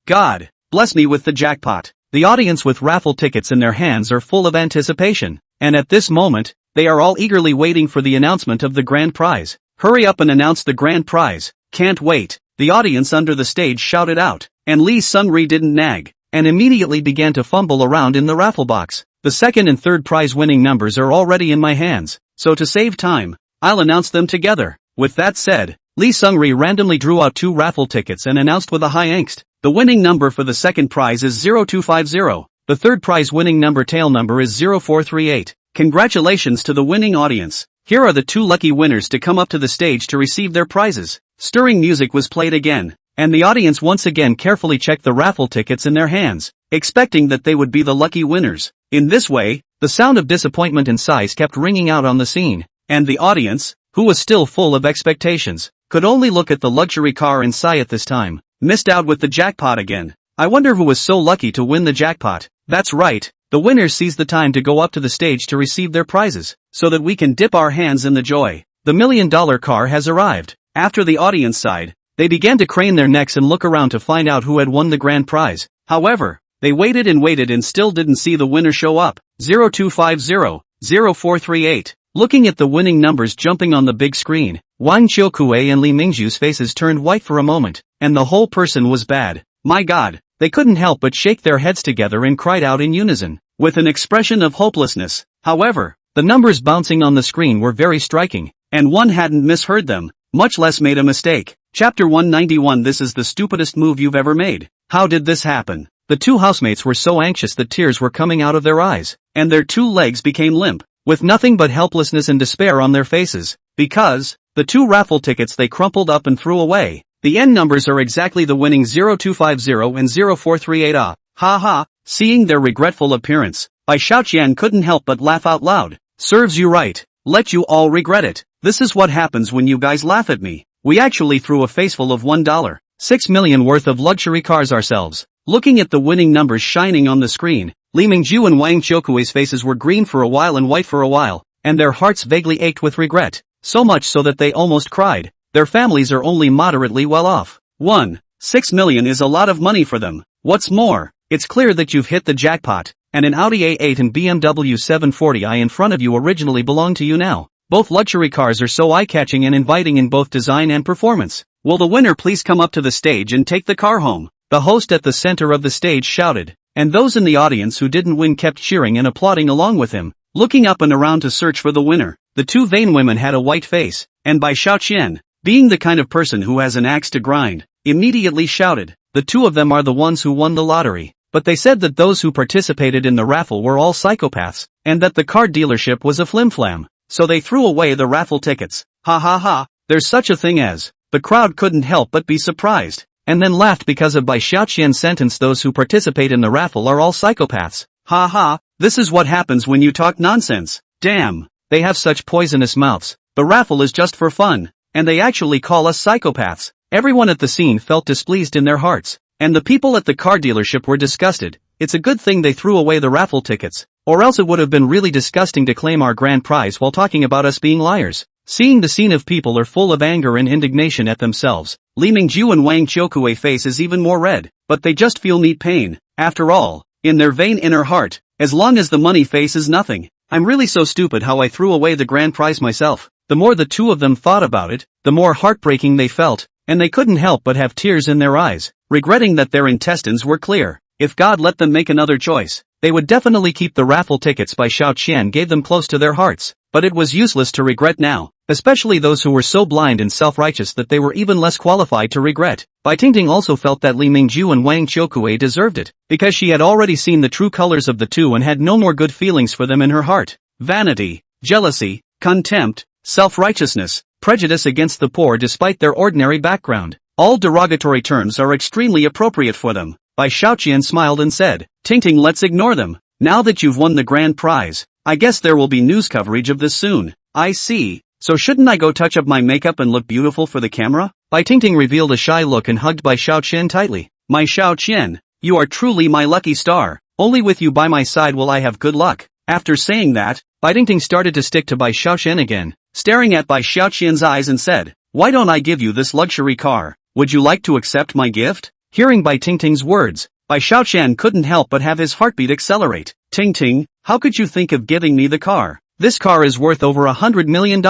God, bless me with the jackpot. The audience with raffle tickets in their hands are full of anticipation, and at this moment, they are all eagerly waiting for the announcement of the grand prize. Hurry up and announce the grand prize. Can't wait. The audience under the stage shouted out, and Li Sungri didn't nag, and immediately began to fumble around in the raffle box. The second and third prize winning numbers are already in my hands, so to save time, I'll announce them together. With that said, Li Sungri randomly drew out 2 raffle tickets and announced with a high angst. The winning number for the second prize is 0250. The third prize winning number tail number is 0438. Congratulations to the winning audience. Here are the 2 lucky winners to come up to the stage to receive their prizes. Stirring music was played again, and the audience once again carefully checked the raffle tickets in their hands, expecting that they would be the lucky winners. In this way, the sound of disappointment and sighs kept ringing out on the scene, and the audience, who was still full of expectations, could only look at the luxury car and sigh at this time. Missed out with the jackpot again. I wonder who was so lucky to win the jackpot. That's right, the winner sees the time to go up to the stage to receive their prizes, so that we can dip our hands in the joy. The $1 million car has arrived. After the audience sighed, they began to crane their necks and look around to find out who had won the grand prize. However, they waited and still didn't see the winner show up. 0250, 0438. Looking at the winning numbers jumping on the big screen, Wang Qiukui and Li Mingju's faces turned white for a moment, and the whole person was bad. My God, they couldn't help but shake their heads together and cried out in unison, with an expression of hopelessness. However, the numbers bouncing on the screen were very striking, and one hadn't misheard them, much less made a mistake. Chapter 191. This is the stupidest move you've ever made. How did this happen? The 2 housemates were so anxious that tears were coming out of their eyes, and their 2 legs became limp, with nothing but helplessness and despair on their faces, because the 2 raffle tickets they crumpled up and threw away. The end numbers are exactly the winning 0250 and 0438. Ha ha. Seeing their regretful appearance, Bai Xiaoqian couldn't help but laugh out loud. Serves you right. Let you all regret it. This is what happens when you guys laugh at me. We actually threw a faceful of $1.6 million worth of luxury cars ourselves. Looking at the winning numbers shining on the screen, Li Mingju and Wang Qiukui's faces were green for a while and white for a while, and their hearts vaguely ached with regret, so much so that they almost cried. Their families are only moderately well off. $1.6 million is a lot of money for them. What's more, it's clear that you've hit the jackpot, and an Audi A8 and BMW 740i in front of you originally belong to you now. Both luxury cars are so eye-catching and inviting in both design and performance. Will the winner please come up to the stage and take the car home? The host at the center of the stage shouted, and those in the audience who didn't win kept cheering and applauding along with him, looking up and around to search for the winner. The 2 vain women had a white face, and Bai Xiaoqian, being the kind of person who has an axe to grind, immediately shouted, the 2 of them are the ones who won the lottery. But they said that those who participated in the raffle were all psychopaths, and that the car dealership was a flimflam, so they threw away the raffle tickets. Ha ha ha, there's such a thing as. The crowd couldn't help but be surprised, and then laughed because of Bai Xiaoqian's sentence, those who participate in the raffle are all psychopaths. Ha ha, this is what happens when you talk nonsense. Damn, they have such poisonous mouths. The raffle is just for fun, and they actually call us psychopaths. Everyone at the scene felt displeased in their hearts, and the people at the car dealership were disgusted. It's a good thing they threw away the raffle tickets, or else it would have been really disgusting to claim our grand prize while talking about us being liars. Seeing the scene of people are full of anger and indignation at themselves, Li Mingju and Wang Qiuque face is even more red, but they just feel neat pain. After all, in their vain inner heart, as long as the money face is nothing. I'm really so stupid how I threw away the grand prize myself. The more the two of them thought about it, the more heartbreaking they felt, and they couldn't help but have tears in their eyes, regretting that their intestines were clear. If God let them make another choice, they would definitely keep the raffle tickets Bai Xiaoqian gave them close to their hearts. But it was useless to regret now, especially those who were so blind and self-righteous that they were even less qualified to regret. Bai Tingting also felt that Li Mingju and Wang Qiuque deserved it, because she had already seen the true colors of the two and had no more good feelings for them in her heart. Vanity, jealousy, contempt, self-righteousness, prejudice against the poor despite their ordinary background. All derogatory terms are extremely appropriate for them. Bai Xiaoqian smiled and said, Tingting, let's ignore them. Now that you've won the grand prize, I guess there will be news coverage of this soon. I see. So shouldn't I go touch up my makeup and look beautiful for the camera? Bai Tingting revealed a shy look and hugged Bai Xiaoqian tightly. My Xiaoqian, you are truly my lucky star. Only with you by my side will I have good luck. After saying that, Bai Tingting started to stick to Bai Xiaoqian again, staring at Bai Xiaoqian's eyes and said, Why don't I give you this luxury car? Would you like to accept my gift? Hearing Bai Tingting's words, Bai Xiaoqian couldn't help but have his heartbeat accelerate. Tingting, how could you think of giving me the car? This car is worth over $100 million.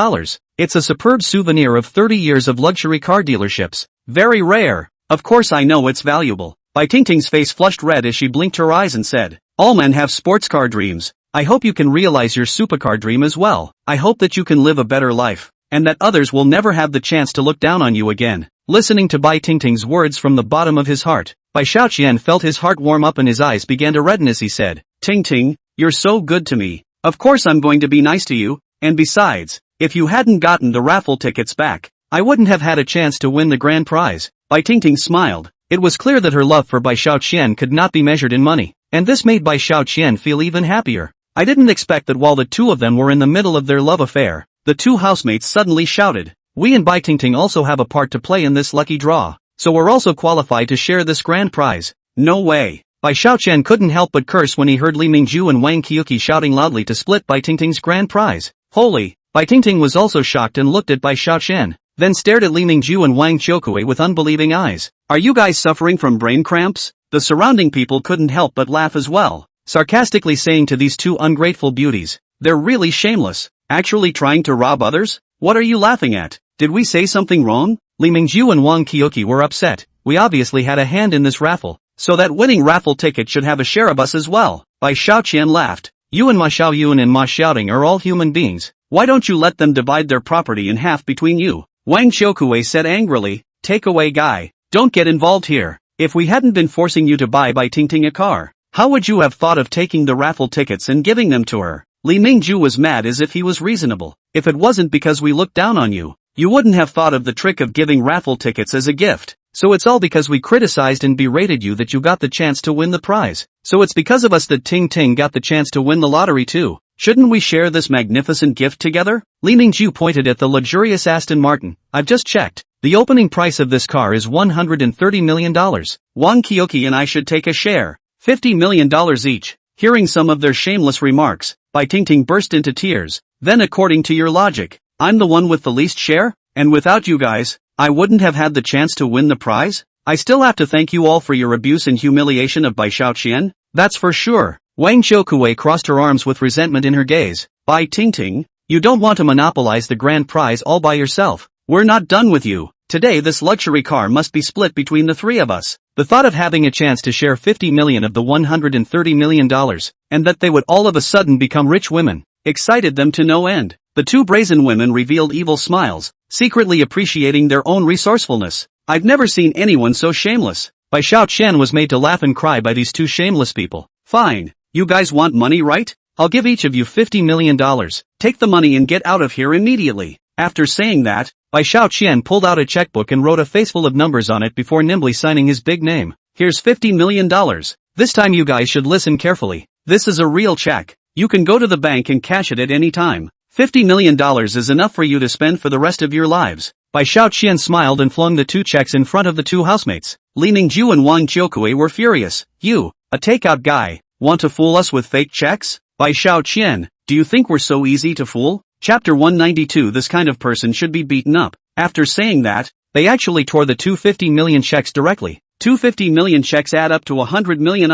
It's a superb souvenir of 30 years of luxury car dealerships. Very rare. Of course I know it's valuable. Bai Tingting's face flushed red as she blinked her eyes and said, All men have sports car dreams. I hope you can realize your supercar dream as well. I hope that you can live a better life, and that others will never have the chance to look down on you again. Listening to Bai Tingting's words from the bottom of his heart, Bai Xiaoqian felt his heart warm up and his eyes began to redden as he said, Tingting, you're so good to me. Of course I'm going to be nice to you, and besides, if you hadn't gotten the raffle tickets back, I wouldn't have had a chance to win the grand prize. Bai Tingting smiled. It was clear that her love for Bai Xiaoqian could not be measured in money, and this made Bai Xiaoqian feel even happier. I didn't expect that while the two of them were in the middle of their love affair, the two housemates suddenly shouted, We and Bai Tingting also have a part to play in this lucky draw, so we're also qualified to share this grand prize. No way. Bai Xiaoqian couldn't help but curse when he heard Li Mingju and Wang Qiuque shouting loudly to split Bai Tingting's grand prize. Holy! Bai Tingting was also shocked and looked at Bai Xiaoqian, then stared at Li Mingju and Wang Qiuque with unbelieving eyes. Are you guys suffering from brain cramps? The surrounding people couldn't help but laugh as well, sarcastically saying to these two ungrateful beauties, They're really shameless. Actually trying to rob others? What are you laughing at? Did we say something wrong? Li Mingju and Wang Qiuque were upset. We obviously had a hand in this raffle, so that winning raffle ticket should have a share of us as well. Bai Xiaoqian laughed. You and Ma Xiaoyun and Ma Xiaoting are all human beings. Why don't you let them divide their property in half between you? Wang Qiuque said angrily, Take away guy. Don't get involved here. If we hadn't been forcing you to buy Bai Tingting a car, how would you have thought of taking the raffle tickets and giving them to her? Li Mingju was mad as if he was reasonable. If it wasn't because we looked down on you, you wouldn't have thought of the trick of giving raffle tickets as a gift. So it's all because we criticized and berated you that you got the chance to win the prize. So it's because of us that Ting got the chance to win the lottery too. Shouldn't we share this magnificent gift together? Li Mingju pointed at the luxurious Aston Martin. I've just checked. The opening price of this car is $130 million. Wang Qiuque and I should take a share. $50 million each. Hearing some of their shameless remarks, Bai Tingting burst into tears. Then according to your logic, I'm the one with the least share? And without you guys, I wouldn't have had the chance to win the prize? I still have to thank you all for your abuse and humiliation of Bai Xiaoqian? That's for sure. Wang Qiuque crossed her arms with resentment in her gaze. Bai Tingting, you don't want to monopolize the grand prize all by yourself. We're not done with you. Today this luxury car must be split between the three of us. The thought of having a chance to share $50 million of the $130 million, and that they would all of a sudden become rich women, excited them to no end. The two brazen women revealed evil smiles, secretly appreciating their own resourcefulness. I've never seen anyone so shameless. Bai Xiaoqian was made to laugh and cry by these two shameless people. Fine. You guys want money, right? I'll give each of you $50 million. Take the money and get out of here immediately. After saying that, Bai Xiaoqian pulled out a checkbook and wrote a face full of numbers on it before nimbly signing his big name. Here's $50 million. This time you guys should listen carefully. This is a real check. You can go to the bank and cash it at any time. $50 million is enough for you to spend for the rest of your lives. Bai Xiaoqian smiled and flung the two checks in front of the two housemates. Li Mingju and Wang Qiuque were furious. You, a takeout guy, want to fool us with fake checks? Bai Xiaoqian, do you think we're so easy to fool? Chapter 192. This kind of person should be beaten up. After saying that, they actually tore the 250 million checks directly. 250 million checks add up to 100 million.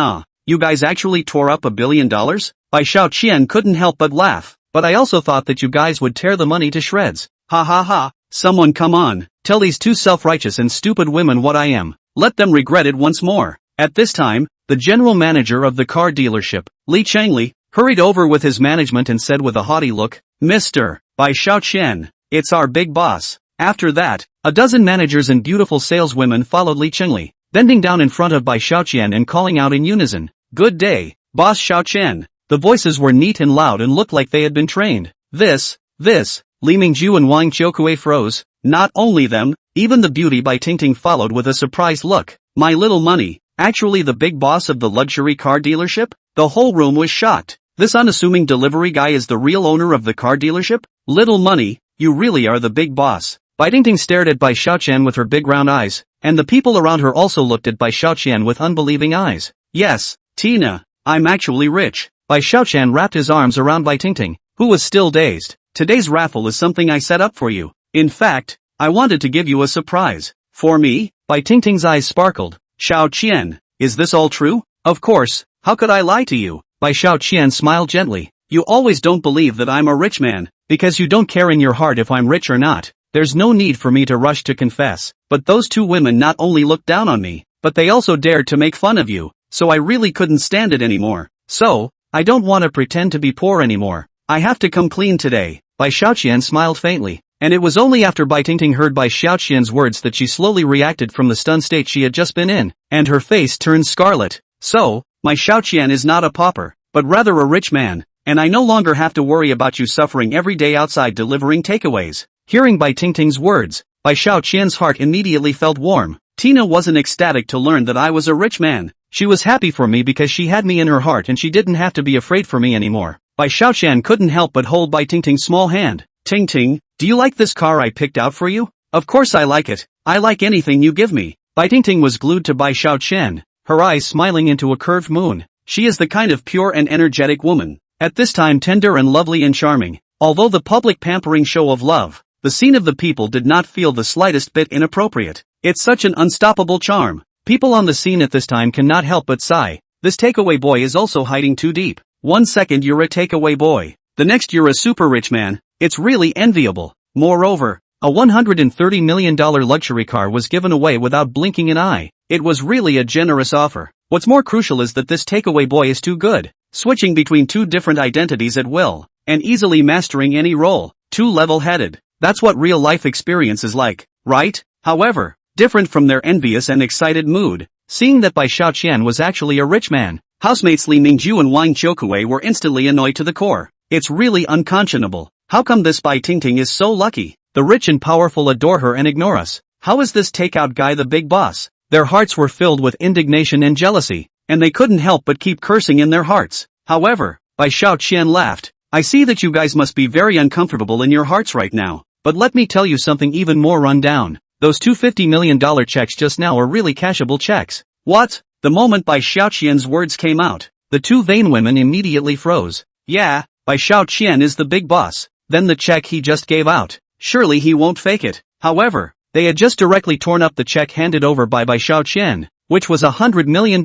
You guys actually tore up $1 billion? Bai Xiaoqian couldn't help but laugh. But I also thought that you guys would tear the money to shreds. Ha ha ha. Someone come on, tell these two self-righteous and stupid women what I am. Let them regret it once more. At this time, the general manager of the car dealership, Li Changli, hurried over with his management and said with a haughty look, Mr. Bai Xiaoqian, it's our big boss. After that, a dozen managers and beautiful saleswomen followed Li Changli, bending down in front of Bai Xiaoqian and calling out in unison, Good day, Boss Xiaoqian. The voices were neat and loud and looked like they had been trained. This, Li Mingju and Wang Qiuque froze. Not only them, even the beauty Bai Tingting followed with a surprised look. My little money, actually the big boss of the luxury car dealership? The whole room was shocked. This unassuming delivery guy is the real owner of the car dealership? Little money, you really are the big boss. Bai Tingting stared at Bai Xiaoqian with her big round eyes, and the people around her also looked at Bai Xiaoqian with unbelieving eyes. Yes, Tina, I'm actually rich. Bai Xiaoqian wrapped his arms around Bai Tingting, who was still dazed. Today's raffle is something I set up for you. In fact, I wanted to give you a surprise. For me? Bai Tingting's eyes sparkled. Xiaoqian, is this all true? Of course, how could I lie to you? Bai Xiaoqian smiled gently. You always don't believe that I'm a rich man, because you don't care in your heart if I'm rich or not. There's no need for me to rush to confess, but those two women not only looked down on me, but they also dared to make fun of you, so I really couldn't stand it anymore. So, I don't want to pretend to be poor anymore. I have to come clean today. Bai Xiaoqian smiled faintly, and it was only after Bai Tingting heard Bai Xiaoqian's words that she slowly reacted from the stunned state she had just been in, and her face turned scarlet. So, my Xiaoqian is not a pauper, but rather a rich man, and I no longer have to worry about you suffering every day outside delivering takeaways. Hearing Bai Tingting's words, Bai Xiaoqian's heart immediately felt warm. Tina wasn't ecstatic to learn that I was a rich man. She was happy for me because she had me in her heart and she didn't have to be afraid for me anymore. Bai Xiaoqian couldn't help but hold Bai Tingting's small hand. Tingting, do you like this car I picked out for you? Of course I like it. I like anything you give me. Bai Tingting was glued to Bai Xiaoqian, her eyes smiling into a curved moon. She is the kind of pure and energetic woman. At this time tender and lovely and charming. Although the public pampering show of love, the scene of the people did not feel the slightest bit inappropriate. It's such an unstoppable charm. People on the scene at this time cannot help but sigh. This takeaway boy is also hiding too deep. 1 second you're a takeaway boy. The next you're a super rich man. It's really enviable. Moreover, a $130 million luxury car was given away without blinking an eye. It was really a generous offer. What's more crucial is that this takeaway boy is too good, switching between two different identities at will, and easily mastering any role. Too level-headed. That's what real-life experience is like, right? However, different from their envious and excited mood, seeing that Bai Xiaoqian was actually a rich man, housemates Li Mingju and Wang Qiuque were instantly annoyed to the core. It's really unconscionable. How come this Bai Tingting is so lucky? The rich and powerful adore her and ignore us. How is this takeout guy the big boss? Their hearts were filled with indignation and jealousy, and they couldn't help but keep cursing in their hearts. However, Bai Xiaoqian laughed. I see that you guys must be very uncomfortable in your hearts right now, but let me tell you something even more run down. Those $250 million checks just now are really cashable checks. What? The moment Bai Xiaoqian's words came out, the two vain women immediately froze. Yeah, Bai Xiaoqian is the big boss. Then the check he just gave out. Surely he won't fake it. However, they had just directly torn up the check handed over by Bai Xiaoqian, which was $100 million.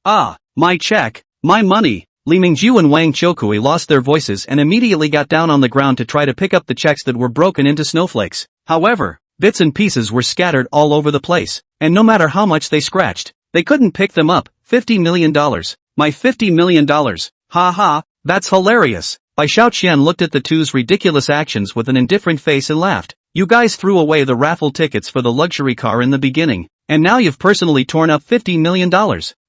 Ah, my check, my money. Li Mingju and Wang Qiuque lost their voices and immediately got down on the ground to try to pick up the checks that were broken into snowflakes. However, bits and pieces were scattered all over the place, and no matter how much they scratched, they couldn't pick them up. $50 million. My $50 million. Ha ha, that's hilarious. Bai Xiaoqian looked at the two's ridiculous actions with an indifferent face and laughed. You guys threw away the raffle tickets for the luxury car in the beginning, and now you've personally torn up $50 million.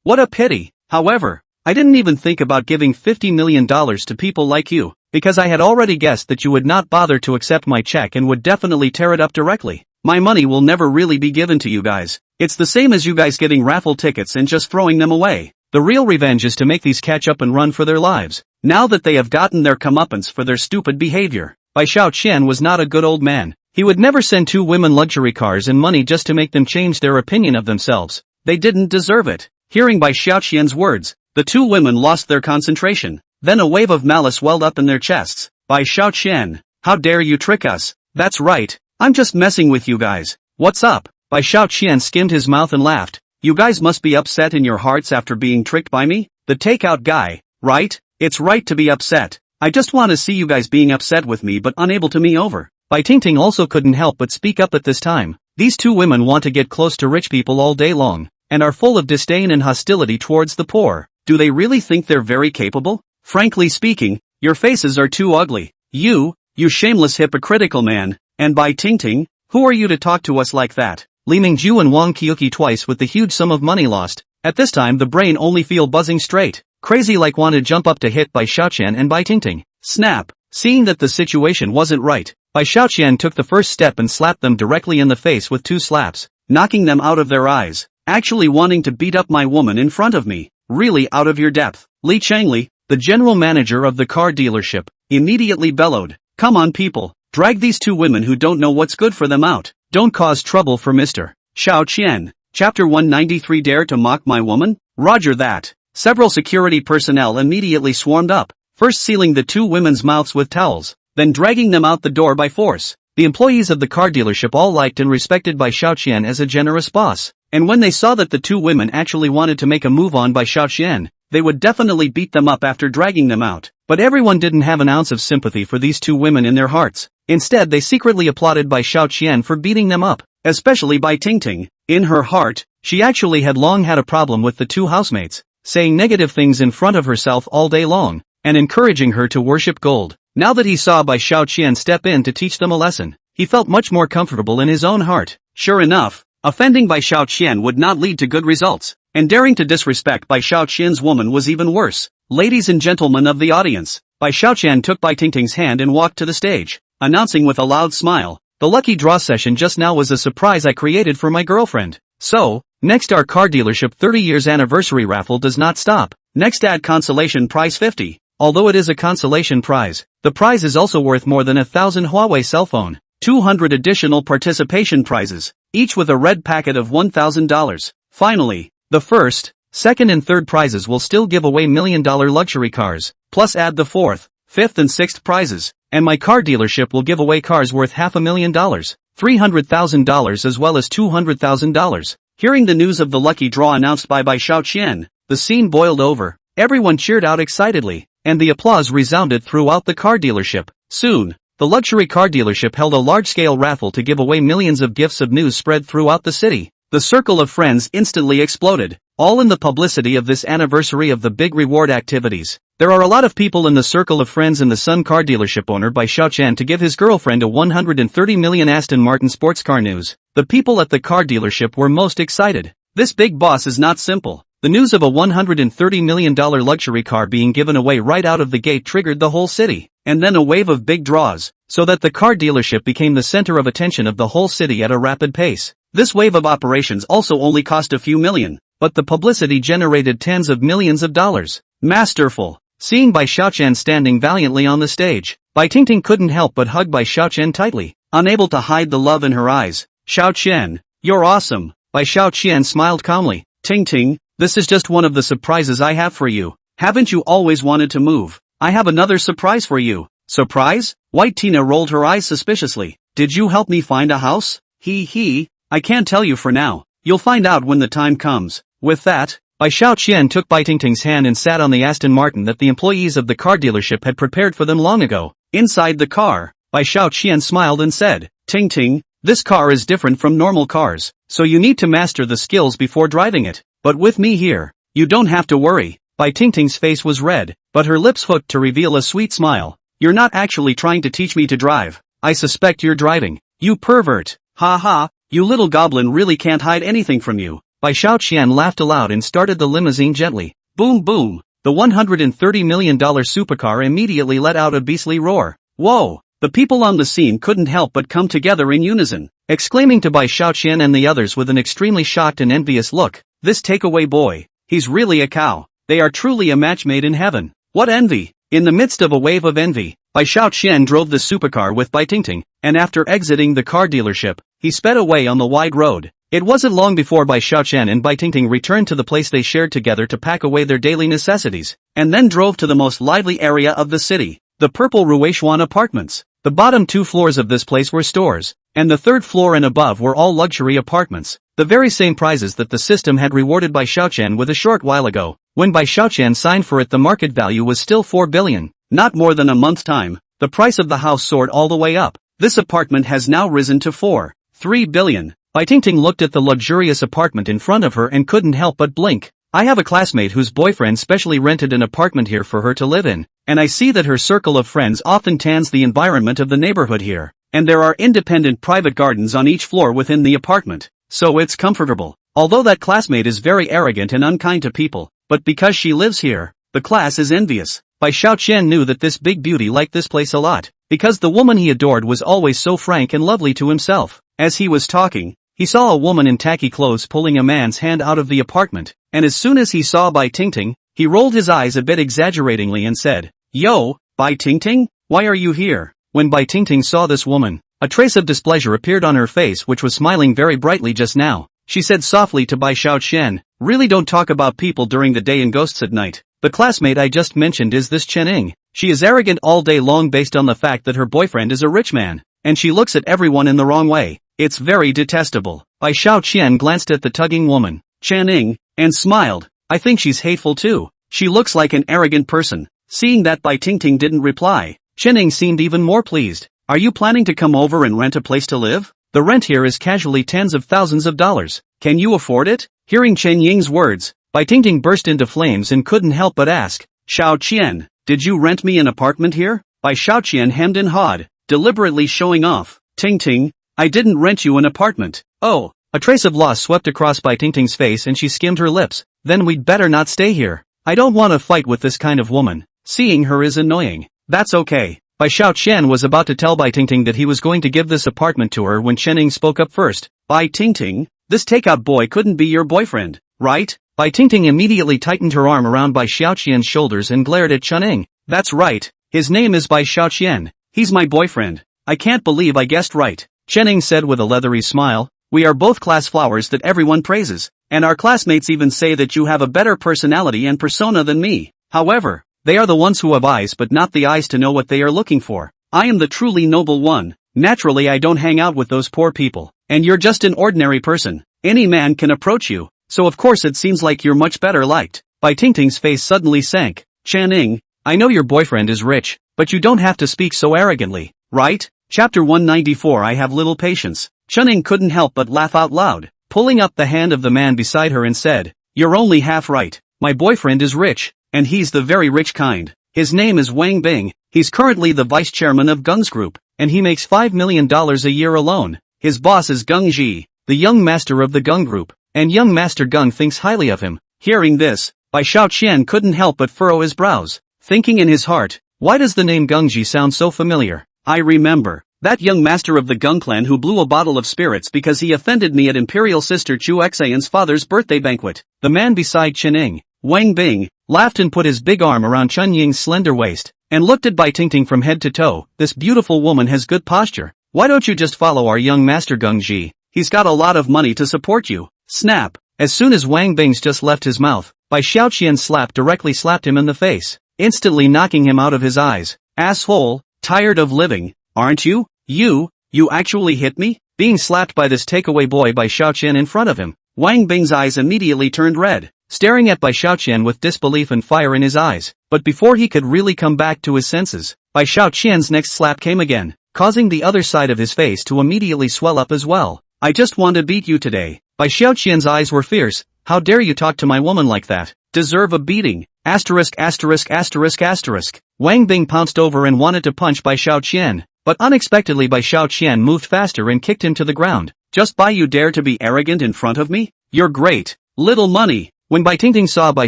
What a pity. However, I didn't even think about giving $50 million to people like you, because I had already guessed that you would not bother to accept my check and would definitely tear it up directly. My money will never really be given to you guys. It's the same as you guys getting raffle tickets and just throwing them away. The real revenge is to make these catch up and run for their lives, now that they have gotten their comeuppance for their stupid behavior. Bai Xiaoqian was not a good old man. He would never send two women luxury cars and money just to make them change their opinion of themselves. They didn't deserve it. Hearing Bai Xiaoqian's words, the two women lost their concentration. Then a wave of malice welled up in their chests. Bai Xiaoqian, how dare you trick us? That's right, I'm just messing with you guys. What's up? Bai Xiaoqian skimmed his mouth and laughed. You guys must be upset in your hearts after being tricked by me? The takeout guy, right? It's right to be upset. I just want to see you guys being upset with me but unable to me over. Bai Tingting also couldn't help but speak up at this time. These two women want to get close to rich people all day long, and are full of disdain and hostility towards the poor. Do they really think they're very capable? Frankly speaking, your faces are too ugly. You shameless hypocritical man, and Bai Tingting, who are you to talk to us like that? Li Mingju and Wang Qiuqi twice with the huge sum of money lost. At this time the brain only feel buzzing straight. Crazy like want to jump up to hit Bai Xiaoqian and Bai Tingting. Snap! Seeing that the situation wasn't right, Bai Xiaoqian took the first step and slapped them directly in the face with 2 slaps, knocking them out of their eyes. Actually wanting to beat up my woman in front of me? Really out of your depth. Li Changli, the general manager of the car dealership, immediately bellowed. Come on people, drag these 2 women who don't know what's good for them out. Don't cause trouble for Mr. Xiao Qian. Chapter 193. Dare to mock my woman? Roger that. Several security personnel immediately swarmed up, first sealing the 2 women's mouths with towels, then dragging them out the door by force. The employees of the car dealership all liked and respected Bai Xiaoqian as a generous boss, and when they saw that the 2 women actually wanted to make a move on Bai Xiaoqian, they would definitely beat them up after dragging them out. But everyone didn't have an ounce of sympathy for these 2 women in their hearts. Instead they secretly applauded Bai Xiaoqian for beating them up, especially Bai Tingting. In her heart, she actually had long had a problem with the 2 housemates, saying negative things in front of herself all day long, and encouraging her to worship gold. Now that he saw Bai Xiaoqian step in to teach them a lesson, he felt much more comfortable in his own heart. Sure enough, offending Bai Xiaoqian would not lead to good results, and daring to disrespect Bai Xiaoqian's woman was even worse. Ladies and gentlemen of the audience, Bai Xiaoqian took Bai Tingting's hand and walked to the stage, announcing with a loud smile, the lucky draw session just now was a surprise I created for my girlfriend. So, next our car dealership 30 years anniversary raffle does not stop. Next add consolation prize 50. Although it is a consolation prize, the prize is also worth more than 1,000 Huawei cell phone. 200 additional participation prizes, each with a red packet of $1,000. Finally, the first, second and third prizes will still give away $1 million luxury cars, plus add the fourth, fifth and sixth prizes, and my car dealership will give away cars worth $500,000, $300,000 as well as $200,000. Hearing the news of the lucky draw announced by Bai Xiaoqian, the scene boiled over. Everyone cheered out excitedly, and the applause resounded throughout the car dealership. Soon, the luxury car dealership held a large-scale raffle to give away millions of gifts of news spread throughout the city. The circle of friends instantly exploded, all in the publicity of this anniversary of the big reward activities. There are a lot of people in the circle of friends in the Sun car dealership owner Bai Xiaoqian to give his girlfriend a 130 million Aston Martin sports car news. The people at the car dealership were most excited. This big boss is not simple. The news of a $130 million luxury car being given away right out of the gate triggered the whole city, and then a wave of big draws, so that the car dealership became the center of attention of the whole city at a rapid pace. This wave of operations also only cost a few million, but the publicity generated tens of millions of dollars. Masterful. Seeing Bai Xiaoqian standing valiantly on the stage, Bai Tingting couldn't help but hug Bai Xiaoqian tightly, unable to hide the love in her eyes. Xiaoqian, you're awesome. Bai Xiaoqian smiled calmly. Tingting, this is just one of the surprises I have for you. Haven't you always wanted to move? I have another surprise for you. Surprise? White Tina rolled her eyes suspiciously. Did you help me find a house? I can't tell you for now. You'll find out when the time comes. With that, Bai Xiaoqian took Bai Tingting's hand and sat on the Aston Martin that the employees of the car dealership had prepared for them long ago. Inside the car, Bai Xiaoqian smiled and said, Tingting, this car is different from normal cars, so you need to master the skills before driving it. But with me here, you don't have to worry. Bai Tingting's face was red, but her lips hooked to reveal a sweet smile. You're not actually trying to teach me to drive. I suspect you're driving. You pervert. Ha ha, you little goblin really can't hide anything from you. Bai Xiaoqian laughed aloud and started the limousine gently. Boom boom. The $130 million supercar immediately let out a beastly roar. Whoa! The people on the scene couldn't help but come together in unison, exclaiming to Bai Xiaoqian and the others with an extremely shocked and envious look. This takeaway boy, he's really a cow. They are truly a match made in heaven. What envy! In the midst of a wave of envy, Bai Xiaoqian drove the supercar with Bai Tingting, and after exiting the car dealership, he sped away on the wide road. It wasn't long before Bai Xiaoqian and Bai Tingting returned to the place they shared together to pack away their daily necessities, and then drove to the most lively area of the city, the Purple Ruishuan Apartments. The bottom 2 floors of this place were stores, and the 3rd floor and above were all luxury apartments, the very same prizes that the system had rewarded Bai Xiaoqian with a short while ago. When Bai Xiaoqian signed for it, the market value was still 4 billion. Not more than a month's time, the price of the house soared all the way up. This apartment has now risen to 3 billion. Bai Tingting looked at the luxurious apartment in front of her and couldn't help but blink. I have a classmate whose boyfriend specially rented an apartment here for her to live in, and I see that her circle of friends often tans the environment of the neighborhood here, and there are independent private gardens on each floor within the apartment, so it's comfortable. Although that classmate is very arrogant and unkind to people, but because she lives here, the class is envious. Bai Xiaoqian knew that this big beauty liked this place a lot, because the woman he adored was always so frank and lovely to himself. As he was talking, he saw a woman in tacky clothes pulling a man's hand out of the apartment, and as soon as he saw Bai Tingting, he rolled his eyes a bit exaggeratingly and said, "Yo, Bai Tingting, why are you here?" When Bai Tingting saw this woman, a trace of displeasure appeared on her face, which was smiling very brightly just now. She said softly to Bai Xiaoqian, "Really don't talk about people during the day and ghosts at night. The classmate I just mentioned is this Chen Ying. She is arrogant all day long based on the fact that her boyfriend is a rich man, and she looks at everyone in the wrong way. It's very detestable." Bai Xiaoqian glanced at the tugging woman, Chen Ying, and smiled. "I think she's hateful too. She looks like an arrogant person." Seeing that Bai Tingting didn't reply, Chen Ying seemed even more pleased. "Are you planning to come over and rent a place to live? The rent here is casually tens of thousands of dollars. Can you afford it?" Hearing Chen Ying's words, Bai Tingting burst into flames and couldn't help but ask, "Xiaoqian, did you rent me an apartment here?" Bai Xiaoqian hemmed and hawed, deliberately showing off. "Tingting, I didn't rent you an apartment." "Oh." A trace of loss swept across Bai Tingting's face and she skimmed her lips. "Then we'd better not stay here. I don't want to fight with this kind of woman. Seeing her is annoying." "That's okay." Bai Xiaoqian was about to tell Bai Tingting that he was going to give this apartment to her when Chen Ying spoke up first. "Bai Tingting, this takeout boy couldn't be your boyfriend, right?" Bai Tingting immediately tightened her arm around Bai Xiaoqian's shoulders and glared at Chen Ying. "That's right. His name is Bai Xiaoqian. He's my boyfriend. I can't believe I guessed right," Chen Ying said with a leathery smile. "We are both class flowers that everyone praises, and our classmates even say that you have a better personality and persona than me. However, they are the ones who have eyes but not the eyes to know what they are looking for. I am the truly noble one. Naturally I don't hang out with those poor people, and you're just an ordinary person. Any man can approach you, so of course it seems like you're much better liked." Bai Tingting's face suddenly sank. "Chen Ying, I know your boyfriend is rich, but you don't have to speak so arrogantly, right?" Chapter 194. I have little patience. Chen Ying couldn't help but laugh out loud, pulling up the hand of the man beside her and said, "You're only half right. My boyfriend is rich, and he's the very rich kind. His name is Wang Bing. He's currently the vice chairman of Gung's group, and he makes $5 million a year alone. His boss is Gung Ji, the young master of the Gung group, and young master Gung thinks highly of him." Hearing this, Bai Xiaoqian couldn't help but furrow his brows, thinking in his heart, "Why does the name Gung Ji sound so familiar? I remember that young master of the Gung clan who blew a bottle of spirits because he offended me at Imperial Sister Chu Xian's father's birthday banquet." The man beside Chen Ying, Wang Bing, laughed and put his big arm around Chen Ying's slender waist, and looked at Bai Tingting from head to toe. "This beautiful woman has good posture. Why don't you just follow our young master Gung Ji? He's got a lot of money to support you." Snap! As soon as Wang Bing's just left his mouth, Bai Xiaoqian's slap directly slapped him in the face, instantly knocking him out of his eyes. "Asshole, tired of living, aren't you? You actually hit me?" Being slapped by this takeaway boy Bai Xiaoqian in front of him, Wang Bing's eyes immediately turned red, staring at Bai Xiaoqian with disbelief and fire in his eyes. But before he could really come back to his senses, Bai Xiaoqian's next slap came again, causing the other side of his face to immediately swell up as well. "I just want to beat you today." Bai Xiaoqian's eyes were fierce. "How dare you talk to my woman like that? Deserve a beating." Asterisk asterisk asterisk asterisk. Wang Bing pounced over and wanted to punch Bai Xiaoqian, but unexpectedly Bai Xiaoqian moved faster and kicked him to the ground. "Just Bai, you dare to be arrogant in front of me? You're great. Little money." When Bai Tingting saw Bai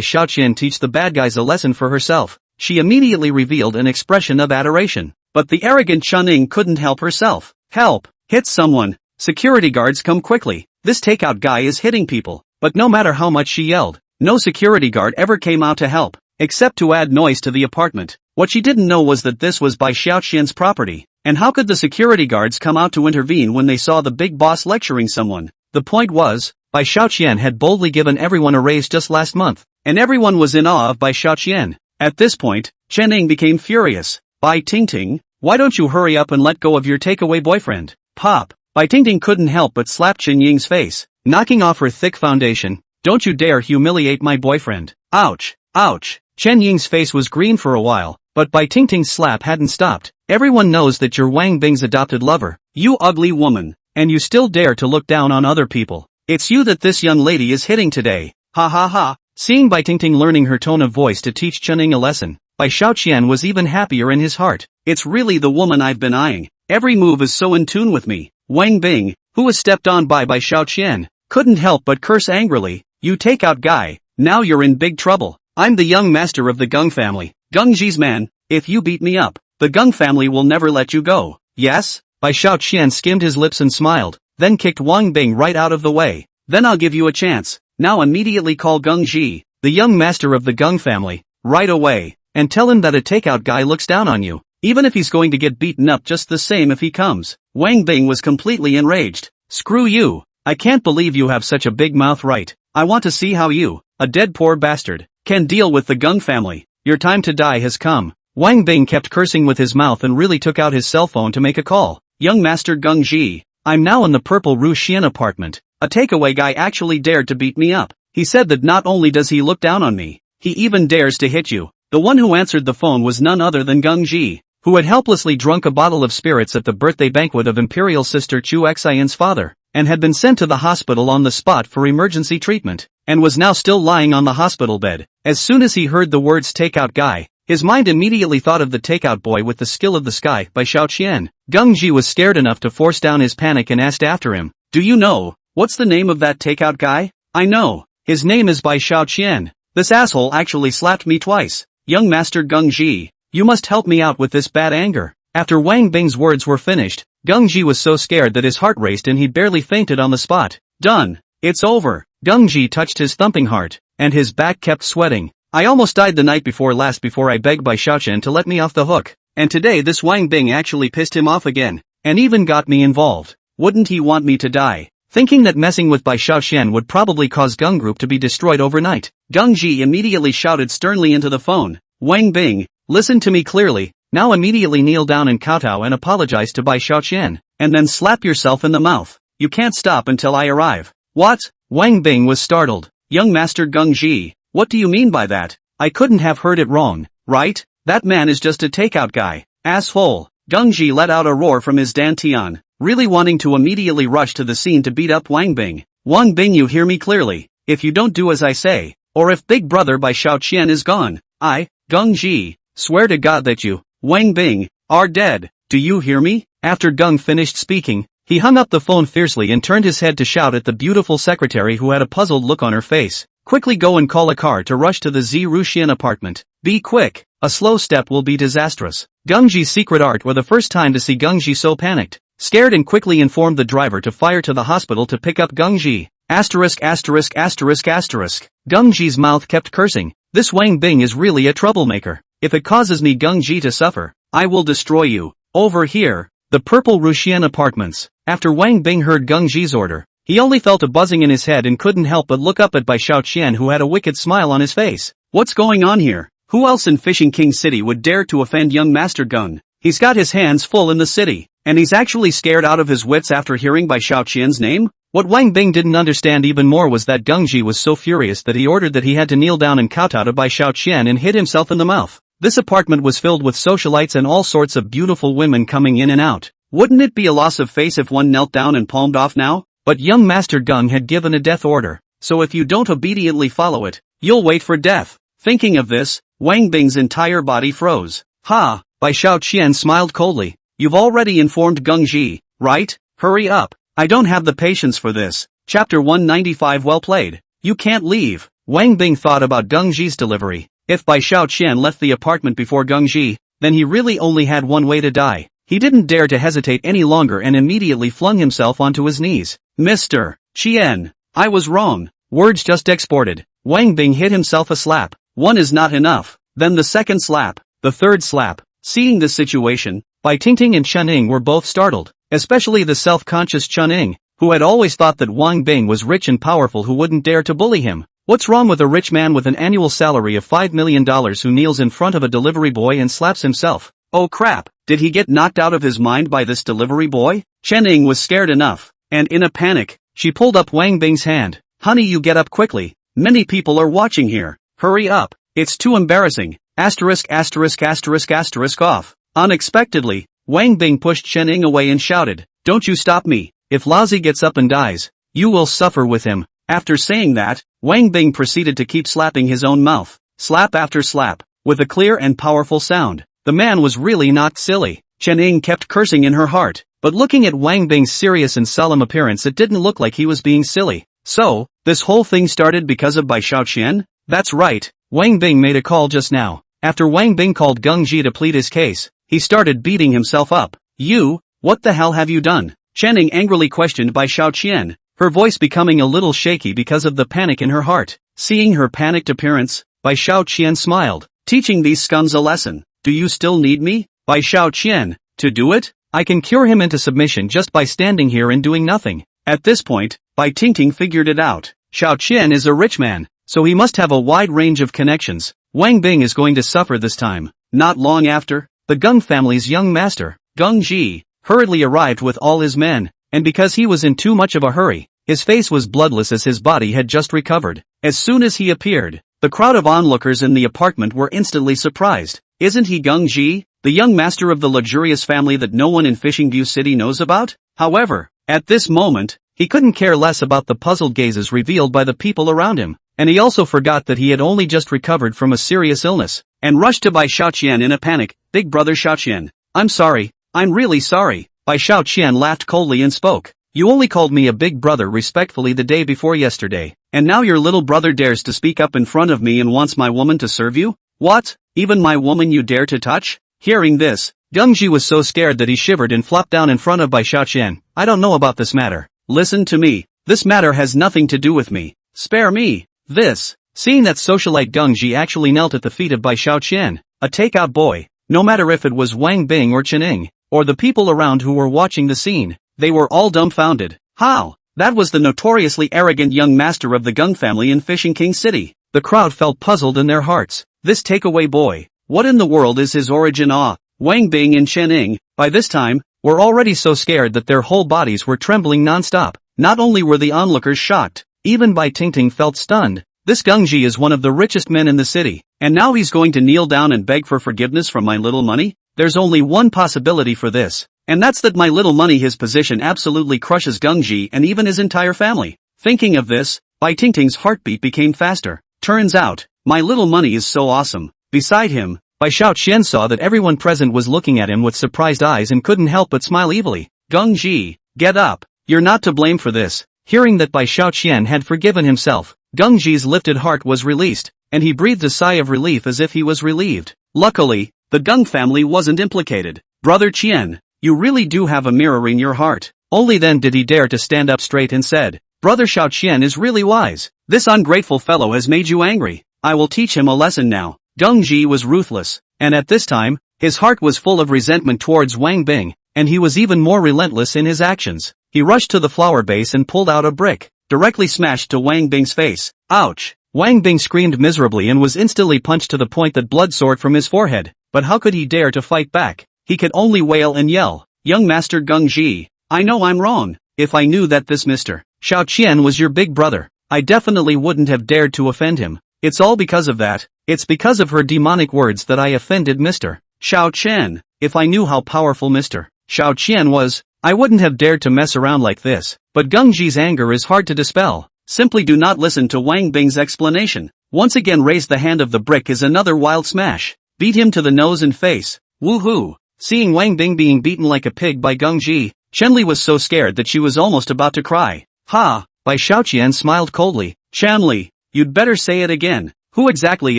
Xiaoqian teach the bad guys a lesson for herself, she immediately revealed an expression of adoration. But the arrogant Chen Ying couldn't help herself. "Help! Hit someone! Security guards, come quickly! This takeout guy is hitting people." But no matter how much she yelled, no security guard ever came out to help, except to add noise to the apartment. What she didn't know was that this was Bai Xiaoqian's property, and how could the security guards come out to intervene when they saw the big boss lecturing someone? The point was, Bai Xiaoqian had boldly given everyone a raise just last month, and everyone was in awe of Bai Xiaoqian. At this point, Chen Ying became furious. "Bai Tingting, Why don't you hurry up and let go of your takeaway boyfriend? Pop. Bai Tingting couldn't help but slap Chen Ying's face, knocking off her thick foundation. Don't you dare humiliate my boyfriend. Ouch. Ouch. Chen Ying's face was green for a while, but Bai Tingting's slap hadn't stopped. Everyone knows that you're Wang Bing's adopted lover. You ugly woman. And you still dare to look down on other people. It's you that this young lady is hitting today. Ha ha ha. Seeing Bai Tingting learning her tone of voice to teach Chen Ying a lesson, Bai Xiaoqian was even happier in his heart. It's really the woman I've been eyeing. Every move is so in tune with me. Wang Bing, who was stepped on by Bai Xiaoqian, couldn't help but curse angrily. You take-out guy, now you're in big trouble. I'm the young master of the Gung family. Gung Ji's man, if you beat me up, the Gung family will never let you go. Yes? Bai Xiaoqian skimmed his lips and smiled, then kicked Wang Bing right out of the way. Then I'll give you a chance. Now immediately call Gung Ji, the young master of the Gung family, right away, and tell him that a takeout guy looks down on you, even if he's going to get beaten up just the same if he comes. Wang Bing was completely enraged. Screw you. I can't believe you have such a big mouth, right? I want to see how you, a dead poor bastard, can deal with the Gung family. Your time to die has come. Wang Bing kept cursing with his mouth and really took out his cell phone to make a call. Young Master Gung Ji, I'm now in the Purple Ruxian apartment. A takeaway guy actually dared to beat me up. He said that not only does he look down on me, he even dares to hit you. The one who answered the phone was none other than Gung Ji, who had helplessly drunk a bottle of spirits at the birthday banquet of Imperial Sister Chu Xian's father, and had been sent to the hospital on the spot for emergency treatment, and was now still lying on the hospital bed. As soon as he heard the words takeout guy, his mind immediately thought of the takeout boy with the skill of the sky by Xiaoqian. Gung Ji was scared enough to force down his panic and asked after him, do you know, what's the name of that takeout guy? I know. His name is Bai Xiaoqian. This asshole actually slapped me twice. Young Master Gung Ji, you must help me out with this bad anger. After Wang Bing's words were finished, Gung Ji was so scared that his heart raced and he barely fainted on the spot. Done. It's over. Gung Ji touched his thumping heart, and his back kept sweating. I almost died the night before last before I begged Bai Xiaoqian to let me off the hook. And today this Wang Bing actually pissed him off again, and even got me involved. Wouldn't he want me to die? Thinking that messing with Bai Xiaoqian would probably cause Gung Group to be destroyed overnight, Gung Ji immediately shouted sternly into the phone, Wang Bing, listen to me clearly, now immediately kneel down and kowtow and apologize to Bai Xiaoqian, and then slap yourself in the mouth. You can't stop until I arrive. What? Wang Bing was startled. Young Master Gung Ji, what do you mean by that? I couldn't have heard it wrong, right? That man is just a takeout guy. Asshole. Gung Ji let out a roar from his dantian, really wanting to immediately rush to the scene to beat up Wang Bing. Wang Bing, you hear me clearly. If you don't do as I say, or if Big Brother Bai Xiaoqian is gone, I, Gung Ji, swear to God that you, Wang Bing, are dead. Do you hear me? After Gung finished speaking, he hung up the phone fiercely and turned his head to shout at the beautiful secretary who had a puzzled look on her face. Quickly go and call a car to rush to the Z Ruxian apartment. Be quick. A slow step will be disastrous. Gung Ji's secret art were the first time to see Gung Ji so panicked. Scared and quickly informed the driver to fire to the hospital to pick up Gung Ji. Asterisk asterisk asterisk asterisk. Gung Ji's mouth kept cursing. This Wang Bing is really a troublemaker. If it causes me Gung Ji to suffer, I will destroy you. Over here. The Purple Ruxian apartments. After Wang Bing heard Gung Ji's order, he only felt a buzzing in his head and couldn't help but look up at Bai Xiaoqian, who had a wicked smile on his face. What's going on here? Who else in Fishing King City would dare to offend young Master Gung? He's got his hands full in the city, and he's actually scared out of his wits after hearing Bai Xiaoqian's name? What Wang Bing didn't understand even more was that Gung Ji was so furious that he ordered that he had to kneel down and kowtow to Bai Xiaoqian and hit himself in the mouth. This apartment was filled with socialites and all sorts of beautiful women coming in and out. Wouldn't it be a loss of face if one knelt down and palmed off now? But young Master Gung had given a death order, so if you don't obediently follow it, you'll wait for death. Thinking of this, Wang Bing's entire body froze. Ha! Bai Xiaoqian smiled coldly. You've already informed Gung Ji, right? Hurry up. I don't have the patience for this. Chapter 195. Well played. You can't leave. Wang Bing thought about Gung Ji's delivery. If Bai Xiaoqian left the apartment before Gung Ji, then he really only had one way to die. He didn't dare to hesitate any longer and immediately flung himself onto his knees. Mr. Qian, I was wrong. Words just exported. Wang Bing hit himself a slap. One is not enough. Then the second slap. The third slap. Seeing this situation, Bai Tingting and Chen Ying were both startled, especially the self-conscious Chen Ying, who had always thought that Wang Bing was rich and powerful who wouldn't dare to bully him. What's wrong with a rich man with an annual salary of $5 million who kneels in front of a delivery boy and slaps himself? Oh crap, did he get knocked out of his mind by this delivery boy? Chen Ying was scared enough, and in a panic, she pulled up Wang Bing's hand. Honey, you get up quickly. Many people are watching here. Hurry up. It's too embarrassing. Asterisk asterisk asterisk asterisk off. Unexpectedly, Wang Bing pushed Chen Ying away and shouted, "Don't you stop me. If Laozi gets up and dies, you will suffer with him." After saying that, Wang Bing proceeded to keep slapping his own mouth, slap after slap, with a clear and powerful sound. The man was really not silly. Chen Ying kept cursing in her heart, but looking at Wang Bing's serious and solemn appearance, it didn't look like he was being silly. So, this whole thing started because of Bai Xiaoqian? That's right, Wang Bing made a call just now. After Wang Bing called Geng Ji to plead his case, he started beating himself up. "You, what the hell have you done?" Chen Ying angrily questioned Bai Xiaoqian, her voice becoming a little shaky because of the panic in her heart. Seeing her panicked appearance, Bai Xiaoqian smiled. "Teaching these scums a lesson. Do you still need me, Bai Xiaoqian, to do it? I can cure him into submission just by standing here and doing nothing." At this point, Bai Tingting figured it out. Xiaoqian is a rich man, so he must have a wide range of connections. Wang Bing is going to suffer this time. Not long after, the Geng family's young master, Geng Ji, hurriedly arrived with all his men, and because he was in too much of a hurry, his face was bloodless as his body had just recovered. As soon as he appeared, the crowd of onlookers in the apartment were instantly surprised. Isn't he Geng Ji, the young master of the luxurious family that no one in Fishing View City knows about? However, at this moment, he couldn't care less about the puzzled gazes revealed by the people around him, and he also forgot that he had only just recovered from a serious illness, and rushed to Bai Xiaoqian in a panic. "Big brother Xiaoqian, I'm sorry, I'm really sorry." Bai Xiaoqian laughed coldly and spoke. "You only called me a big brother respectfully the day before yesterday, and now your little brother dares to speak up in front of me and wants my woman to serve you? What? Even my woman you dare to touch?" Hearing this, Geng Ji was so scared that he shivered and flopped down in front of Bai Xiaoqian. "I don't know about this matter. Listen to me. This matter has nothing to do with me. Spare me this." Seeing that socialite Geng Ji actually knelt at the feet of Bai Xiaoqian, a takeout boy, no matter if it was Wang Bing or Chen Ying, or the people around who were watching the scene, they were all dumbfounded. How? That was the notoriously arrogant young master of the Geng family in Fishing King City. The crowd felt puzzled in their hearts. This takeaway boy, what in the world is his origin? Wang Bing and Chen Ying, by this time, were already so scared that their whole bodies were trembling non-stop. Not only were the onlookers shocked, even Bai Tingting felt stunned. This Geng Ji is one of the richest men in the city, and now he's going to kneel down and beg for forgiveness from my little money? There's only one possibility for this, and that's that my little money, his position absolutely crushes Geng Ji and even his entire family. Thinking of this, Bai Tingting's heartbeat became faster. Turns out, my little money is so awesome. Beside him, Bai Xiaoqian saw that everyone present was looking at him with surprised eyes and couldn't help but smile evilly. "Geng Ji, get up. You're not to blame for this." Hearing that Bai Xiaoqian had forgiven himself, Geng Ji's lifted heart was released, and he breathed a sigh of relief as if he was relieved. Luckily, the Geng family wasn't implicated. "Brother Qian, you really do have a mirror in your heart." Only then did he dare to stand up straight and said, "Brother Xiaoqian is really wise. This ungrateful fellow has made you angry. I will teach him a lesson now." Geng Ji was ruthless, and at this time, his heart was full of resentment towards Wang Bing, and he was even more relentless in his actions. He rushed to the flower base and pulled out a brick, directly smashed to Wang Bing's face. Ouch! Wang Bing screamed miserably and was instantly punched to the point that blood soared from his forehead. But how could he dare to fight back? He could only wail and yell. "Young Master Geng Ji, I know I'm wrong. If I knew that this Mr. Xiaoqian was your big brother, I definitely wouldn't have dared to offend him. It's all because of that. It's because of her demonic words that I offended Mr. Xiaoqian. If I knew how powerful Mr. Xiaoqian was, I wouldn't have dared to mess around like this." But Geng Ji's anger is hard to dispel. Simply do not listen to Wang Bing's explanation. Once again raise the hand of the brick is another wild smash. Beat him to the nose and face. Woohoo! Seeing Wang Bing being beaten like a pig by Geng Ji, Chen Li was so scared that she was almost about to cry. "Ha!" Bai Xiaoqian smiled coldly. "Chen Li, you'd better say it again. Who exactly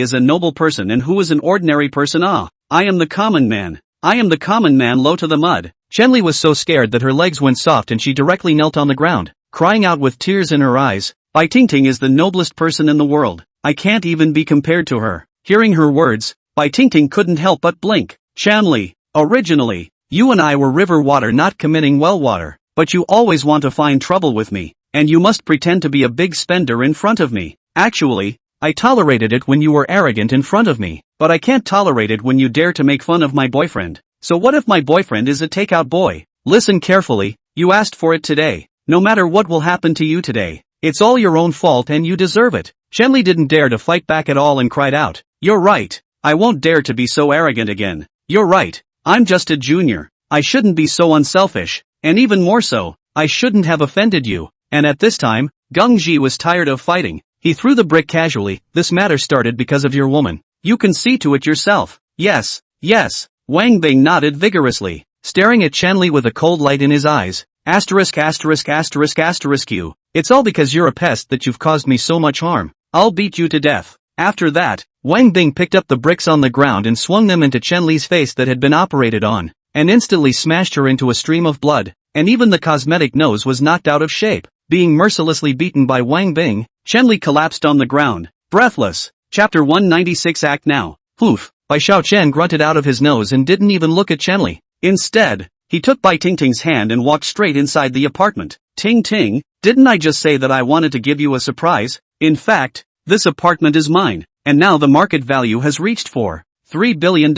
is a noble person and who is an ordinary person? I am the common man. I am the common man, low to the mud." Chen Li was so scared that her legs went soft and she directly knelt on the ground, crying out with tears in her eyes. "Bai Tingting is the noblest person in the world. I can't even be compared to her." Hearing her words, Bai Tingting couldn't help but blink. "Chen Li, originally, you and I were river water not committing well water, but you always want to find trouble with me, and you must pretend to be a big spender in front of me. Actually, I tolerated it when you were arrogant in front of me, but I can't tolerate it when you dare to make fun of my boyfriend. So what if my boyfriend is a takeout boy? Listen carefully, you asked for it today. No matter what will happen to you today, it's all your own fault and you deserve it. Chenli didn't dare to fight back at all and cried out, "You're right. I won't dare to be so arrogant again. You're right. I'm just a junior. I shouldn't be so unselfish, and even more so, I shouldn't have offended you." And at this time, Gung Ji was tired of fighting. He threw the brick casually. "This matter started because of your woman. You can see to it yourself." "Yes, yes." Wang Bing nodded vigorously, staring at Chenli with a cold light in his eyes. Asterisk asterisk asterisk asterisk you. "It's all because you're a pest that you've caused me so much harm. I'll beat you to death." After that, Wang Bing picked up the bricks on the ground and swung them into Chenli's face that had been operated on, and instantly smashed her into a stream of blood, and even the cosmetic nose was knocked out of shape. Being mercilessly beaten by Wang Bing, Chenli collapsed on the ground, breathless. Chapter 196 Act Now. Poof. Bai Xiaoqian grunted out of his nose and didn't even look at Chenli. Instead, he took Bai Tingting's hand and walked straight inside the apartment. "Ting Ting, didn't I just say that I wanted to give you a surprise? In fact, this apartment is mine, and now the market value has reached $3 billion.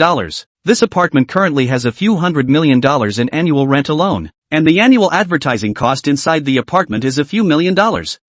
This apartment currently has a few $100 million in annual rent alone, and the annual advertising cost inside the apartment is a few $1 million.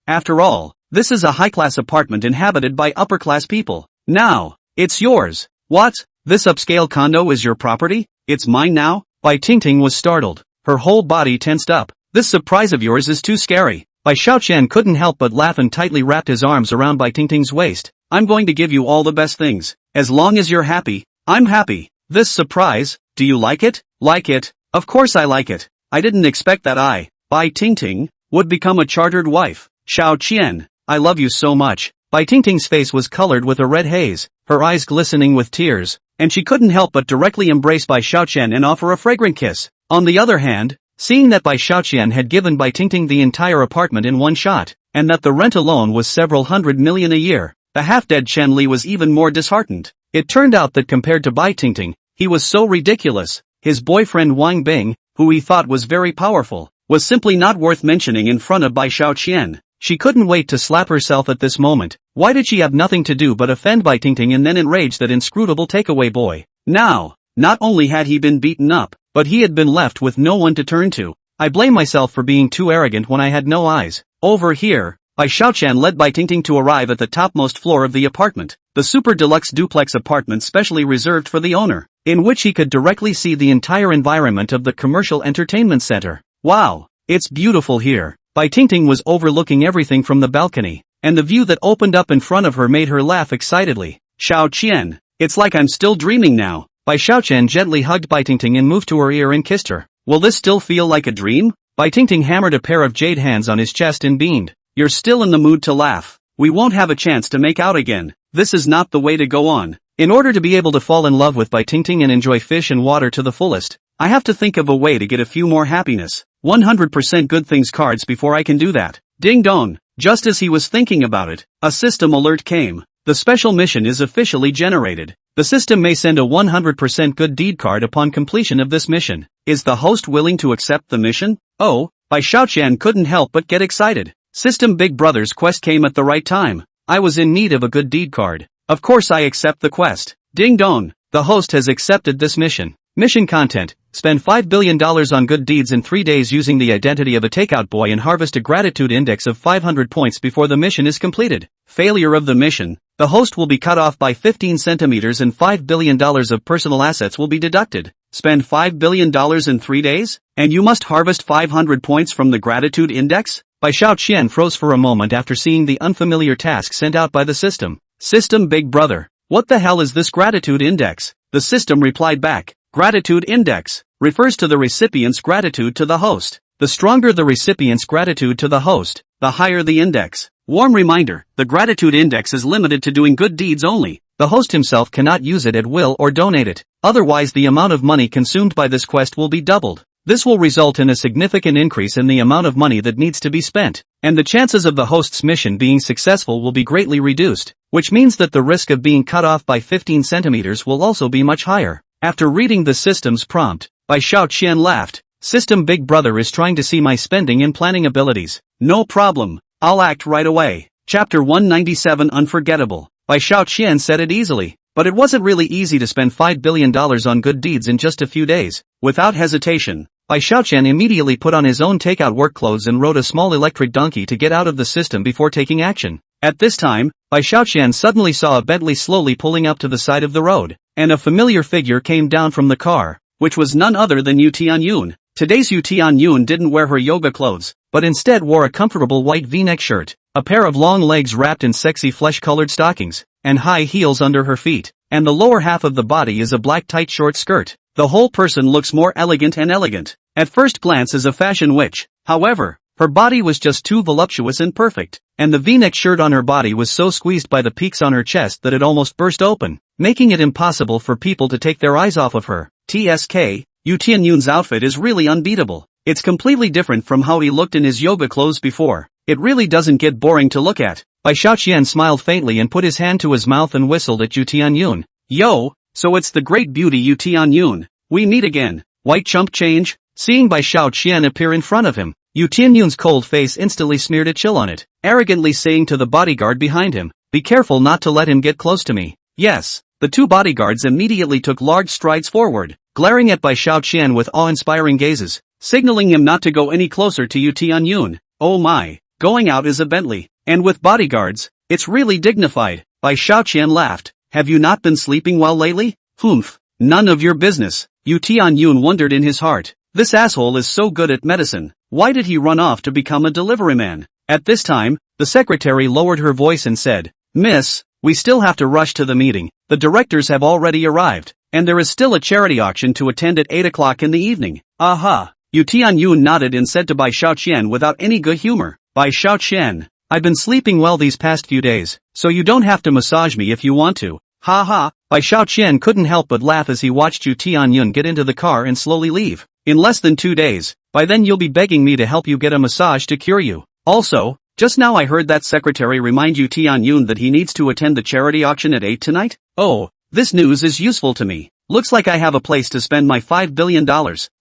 After all, this is a high-class apartment inhabited by upper-class people. Now, it's yours." "What? This upscale condo is your property? It's mine now?" Bai Tingting was startled. Her whole body tensed up. "This surprise of yours is too scary." Bai Xiaoqian couldn't help but laugh and tightly wrapped his arms around Bai Tingting's waist. "I'm going to give you all the best things. As long as you're happy, I'm happy. This surprise, do you like it?" "Like it? Of course I like it. I didn't expect that Bai Tingting, would become a chartered wife. Xiao Qian, I love you so much." Bai Tingting's face was colored with a red haze, her eyes glistening with tears, and she couldn't help but directly embrace Bai Xiaoqian and offer a fragrant kiss. On the other hand, seeing that Bai Xiaoqian had given Bai Tingting the entire apartment in one shot, and that the rent alone was several $100 million a year, the half-dead Chenli was even more disheartened. It turned out that compared to Bai Tingting, he was so ridiculous. His boyfriend Wang Bing, who he thought was very powerful, was simply not worth mentioning in front of Bai Xiaoqian. She couldn't wait to slap herself at this moment. Why did she have nothing to do but offend Bai Tingting and then enrage that inscrutable takeaway boy? Now, not only had he been beaten up, but he had been left with no one to turn to. "I blame myself for being too arrogant when I had no eyes." Over here, Bai Xiaoqian led Bai Tingting to arrive at the topmost floor of the apartment, the super deluxe duplex apartment specially reserved for the owner, in which he could directly see the entire environment of the commercial entertainment center. "Wow, it's beautiful here." Bai Tingting was overlooking everything from the balcony, and the view that opened up in front of her made her laugh excitedly. "Xiao Qian, it's like I'm still dreaming now." Bai Xiaoqian gently hugged Bai Tingting and moved to her ear and kissed her. "Will this still feel like a dream?" Bai Tingting hammered a pair of jade hands on his chest and beamed. "You're still in the mood to laugh. We won't have a chance to make out again. This is not the way to go on. In order to be able to fall in love with Bai Tingting and enjoy fish and water to the fullest, I have to think of a way to get a few more happiness. 100% good things cards before I can do that." Ding dong. Just as he was thinking about it, a system alert came. The special mission is officially generated. The system may send a 100% good deed card upon completion of this mission. Is the host willing to accept the mission? Oh, Bai Xiaoqian couldn't help but get excited. System Big Brother's quest came at the right time. I was in need of a good deed card. Of course I accept the quest. Ding dong. The host has accepted this mission. Mission content: spend $5 billion on good deeds in 3 days using the identity of a takeout boy and harvest a gratitude index of 500 points before the mission is completed. Failure of the mission: the host will be cut off by 15 centimeters and $5 billion of personal assets will be deducted. Spend $5 billion in 3 days? And you must harvest 500 points from the gratitude index? Bai Xiaoqian froze for a moment after seeing the unfamiliar task sent out by the system. System Big Brother, what the hell is this gratitude index? The system replied back. Gratitude index refers to the recipient's gratitude to the host. The stronger the recipient's gratitude to the host, the higher the index. Warm reminder, the gratitude index is limited to doing good deeds only. The host himself cannot use it at will or donate it. Otherwise the amount of money consumed by this quest will be doubled. This will result in a significant increase in the amount of money that needs to be spent, and the chances of the host's mission being successful will be greatly reduced, which means that the risk of being cut off by 15 centimeters will also be much higher. After reading the system's prompt, Bai Xiaoqian laughed. System Big Brother is trying to see my spending and planning abilities. No problem, I'll act right away. Chapter 197 Unforgettable. Bai Xiaoqian said it easily, But it wasn't really easy to spend $5 billion on good deeds in just a few days. Without hesitation, Bai Xiaoqian immediately put on his own takeout work clothes and rode a small electric donkey to get out of the system before taking action. At this time, Bai Xiaoqian suddenly saw a Bentley slowly pulling up to the side of the road, and a familiar figure came down from the car, which was none other than Yu Tianyun. Today's Yu Tianyun didn't wear her yoga clothes, but instead wore a comfortable white V-neck shirt, a pair of long legs wrapped in sexy flesh-colored stockings, and high heels under her feet, and the lower half of the body is a black tight short skirt. The whole person looks more elegant and elegant. At first glance as a fashion witch, however, her body was just too voluptuous and perfect, and the V-neck shirt on her body was so squeezed by the peaks on her chest that it almost burst open, making it impossible for people to take their eyes off of her. TSK, Yu Tianyun's outfit is really unbeatable. It's completely different from how he looked in his yoga clothes before. It really doesn't get boring to look at. Bai Xiaoqian smiled faintly and put his hand to his mouth and whistled at Yu Tianyun. Yo, so it's the great beauty Yu Tianyun. We meet again. White chump change? Seeing Bai Xiaoqian appear in front of him, Yu Tianyun's cold face instantly smeared a chill on it, arrogantly saying to the bodyguard behind him, "Be careful not to let him get close to me." Yes, the two bodyguards immediately took large strides forward, glaring at Bai Xiaoqian with awe-inspiring gazes, signaling him not to go any closer to Yu Tianyun. Oh my, going out is a Bentley, and with bodyguards, it's really dignified. Bai Xiaoqian laughed. Have you not been sleeping well lately? Humph, none of your business. Yu Tianyun wondered in his heart. This asshole is so good at medicine. Why did he run off to become a deliveryman? At this time, the secretary lowered her voice and said, "Miss, we still have to rush to the meeting. The directors have already arrived, and there is still a charity auction to attend at 8 o'clock in the evening." Aha! Yu Tianyun nodded and said to Bai Xiaoqian without any good humor, "Bai Xiaoqian, I've been sleeping well these past few days, so you don't have to massage me if you want to." Ha ha! Bai Xiaoqian couldn't help but laugh as he watched Yu Tianyun get into the car and slowly leave. In less than 2 days, by then you'll be begging me to help you get a massage to cure you. Also, just now I heard that secretary remind Yu Tianyun that he needs to attend the charity auction at 8 tonight? Oh, this news is useful to me. Looks like I have a place to spend my $5 billion.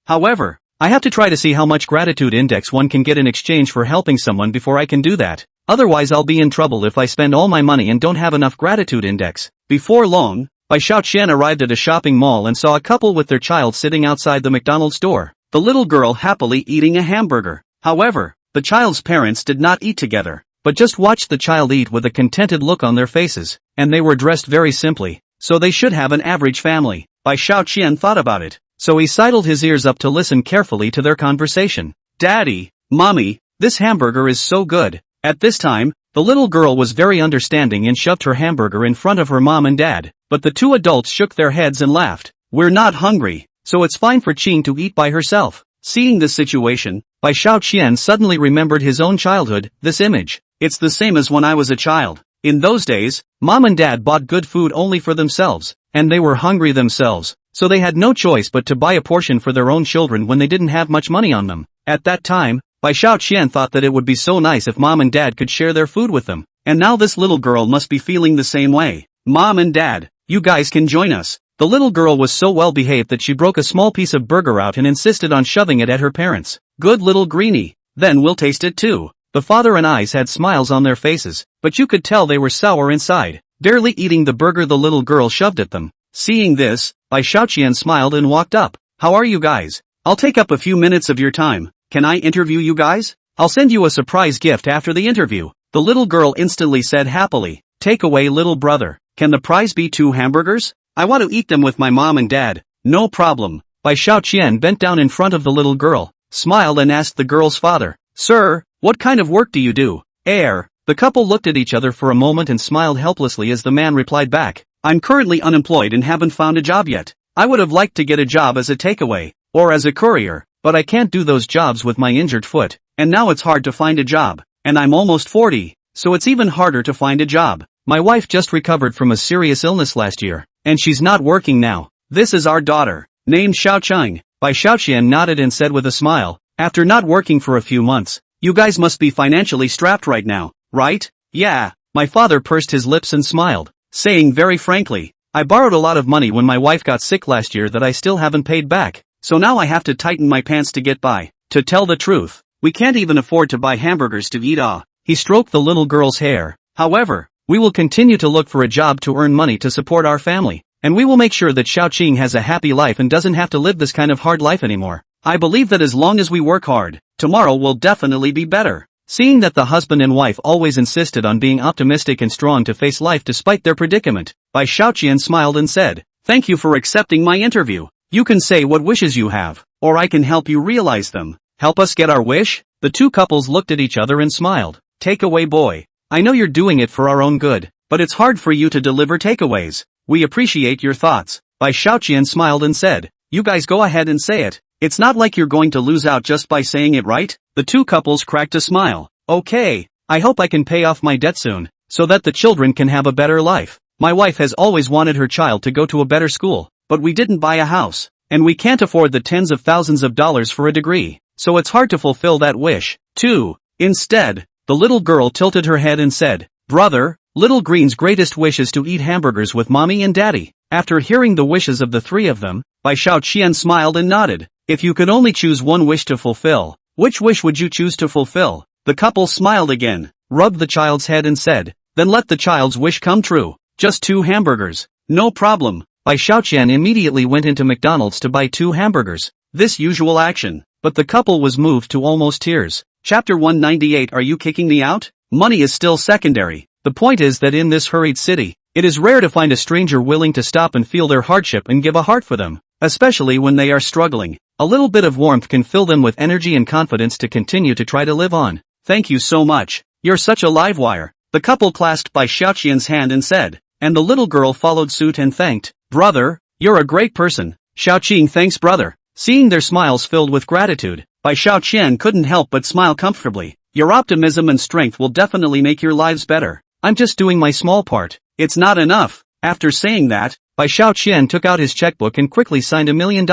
However, I have to try to see how much gratitude index one can get in exchange for helping someone before I can do that. Otherwise I'll be in trouble if I spend all my money and don't have enough gratitude index. Before long, Bai Xiaoqian arrived at a shopping mall and saw a couple with their child sitting outside the McDonald's door. The little girl happily eating a hamburger. However, the child's parents did not eat together, but just watched the child eat with a contented look on their faces, and they were dressed very simply, so they should have an average family. Bai Xiaoqian thought about it, so he sidled his ears up to listen carefully to their conversation. "Daddy, Mommy, this hamburger is so good." At this time, the little girl was very understanding and shoved her hamburger in front of her mom and dad, but the two adults shook their heads and laughed. "We're not hungry, so it's fine for Qing to eat by herself." Seeing this situation, Bai Xiaoqian suddenly remembered his own childhood. This image, it's the same as when I was a child. In those days, mom and dad bought good food only for themselves, and they were hungry themselves, so they had no choice but to buy a portion for their own children when they didn't have much money on them. At that time, Bai Xiaoqian thought that it would be so nice if mom and dad could share their food with them, and now this little girl must be feeling the same way. "Mom and Dad, you guys can join us." The little girl was so well behaved that she broke a small piece of burger out and insisted on shoving it at her parents. "Good little greenie, then we'll taste it too." The father and eyes had smiles on their faces, but you could tell they were sour inside. Barely eating the burger the little girl shoved at them. Seeing this, Bai Xiaoqian smiled and walked up. "How are you guys? I'll take up a few minutes of your time. Can I interview you guys? I'll send you a surprise gift after the interview." The little girl instantly said happily, "Take away little brother. Can the prize be 2 hamburgers? I want to eat them with my mom and dad." "No problem." Bai Xiaoqian bent down in front of the little girl, smiled and asked the girl's father, "Sir, what kind of work do you do?" The couple looked at each other for a moment and smiled helplessly as the man replied back, "I'm currently unemployed and haven't found a job yet. I would have liked to get a job as a takeaway, or as a courier, but I can't do those jobs with my injured foot, and now it's hard to find a job, and I'm almost 40, so it's even harder to find a job. My wife just recovered from a serious illness last year, and she's not working now. This is our daughter, named Xiaocheng." Bai Xiaoqian nodded and said with a smile, "After not working for a few months, you guys must be financially strapped right now, right?" "Yeah." My father pursed his lips and smiled, saying very frankly, "I borrowed a lot of money when my wife got sick last year that I still haven't paid back. So now I have to tighten my pants to get by. To tell the truth, we can't even afford to buy hamburgers to eat." He stroked the little girl's hair. "However, We will continue to look for a job to earn money to support our family, and we will make sure that Xiaoqing has a happy life and doesn't have to live this kind of hard life anymore. I believe that as long as we work hard, tomorrow will definitely be better." Seeing that the husband and wife always insisted on being optimistic and strong to face life despite their predicament, Bai Xiaoqian smiled and said, "Thank you for accepting my interview. You can say what wishes you have, or I can help you realize them. Help us get our wish?" The two couples looked at each other and smiled. "Takeaway boy. I know you're doing it for our own good, but it's hard for you to deliver takeaways. We appreciate your thoughts." Bai Xiaoqian smiled and said, "You guys go ahead and say it. It's not like you're going to lose out just by saying it, right?" The two couples cracked a smile. "Okay, I hope I can pay off my debt soon, so that the children can have a better life. My wife has always wanted her child to go to a better school, but we didn't buy a house, and we can't afford the tens of thousands of dollars for a degree, so it's hard to fulfill that wish, too." Instead, the little girl tilted her head and said, "Brother, Little Green's greatest wish is to eat hamburgers with mommy and daddy." After hearing the wishes of the three of them, Bai Xiaoqian smiled and nodded. "If you could only choose one wish to fulfill, which wish would you choose to fulfill?" The couple smiled again, rubbed the child's head and said, "Then let the child's wish come true. Just 2 hamburgers." "No problem." Bai Xiaoqian immediately went into McDonald's to buy 2 hamburgers. This usual action, but the couple was moved to almost tears. Chapter 198. Are you kicking me out? Money is still secondary. The point is that in this hurried city, it is rare to find a stranger willing to stop and feel their hardship and give a heart for them, especially when they are struggling. A little bit of warmth can fill them with energy and confidence to continue to try to live on. "Thank you so much. You're such a live wire." The couple clasped Bai Xiaoqian's hand and said, and the little girl followed suit and thanked, "Brother, you're a great person." Xiaoqing thanks brother. Seeing their smiles filled with gratitude, Bai Xiaoqian couldn't help but smile comfortably. "Your optimism and strength will definitely make your lives better. I'm just doing my small part. It's not enough." After saying that, Bai Xiaoqian took out his checkbook and quickly signed $1 million,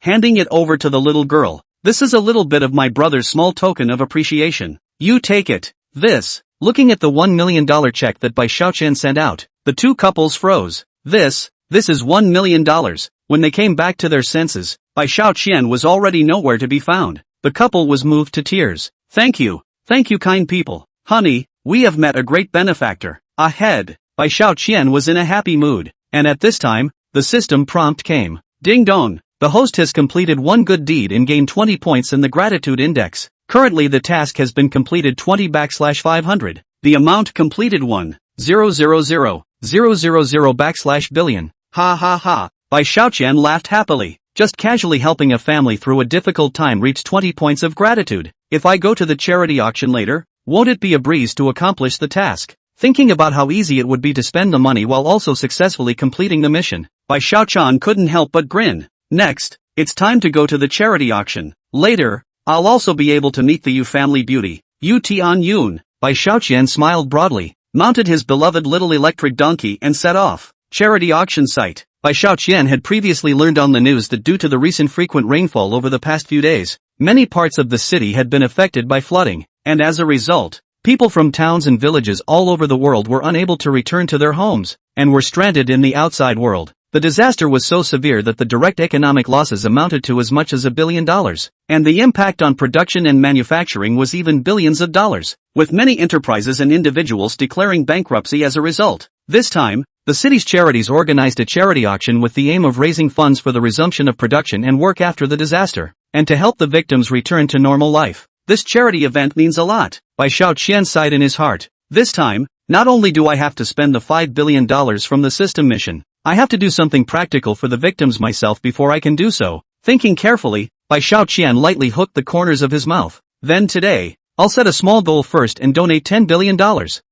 handing it over to the little girl. "This is a little bit of my brother's small token of appreciation. You take it." Looking at the $1 million check that Bai Xiaoqian sent out, the two couples froze. This is $1 million. When they came back to their senses, Bai Xiaoqian was already nowhere to be found. The couple was moved to tears. Thank you, kind people. Honey, we have met a great benefactor." Ahead, Bai Xiaoqian was in a happy mood, and at this time, the system prompt came. Ding dong, the host has completed one good deed and gained 20 points in the gratitude index. Currently the task has been completed 20/500. The amount completed 1,000,000/billion. Ha ha ha. Bai Xiaoqian laughed happily. Just casually helping a family through a difficult time reached 20 points of gratitude. If I go to the charity auction later, won't it be a breeze to accomplish the task? Thinking about how easy it would be to spend the money while also successfully completing the mission, Bai Xiaoqian couldn't help but grin. Next, it's time to go to the charity auction. Later, I'll also be able to meet the Yu family beauty, Yu Tianyun. Bai Xiaoqian smiled broadly, mounted his beloved little electric donkey and set off. Charity auction site. Bai Xiaoqian had previously learned on the news that due to the recent frequent rainfall over the past few days, many parts of the city had been affected by flooding, and as a result, people from towns and villages all over the world were unable to return to their homes, and were stranded in the outside world. The disaster was so severe that the direct economic losses amounted to as much as $1 billion, and the impact on production and manufacturing was even billions of dollars, with many enterprises and individuals declaring bankruptcy as a result. This time, the city's charities organized a charity auction with the aim of raising funds for the resumption of production and work after the disaster, and to help the victims return to normal life. This charity event means a lot. Bai Xiaoqian sighed in his heart. This time, not only do I have to spend the $5 billion from the system mission, I have to do something practical for the victims myself before I can do so. Thinking carefully, Bai Xiaoqian lightly hooked the corners of his mouth. Then today, I'll set a small goal first and donate $10 billion.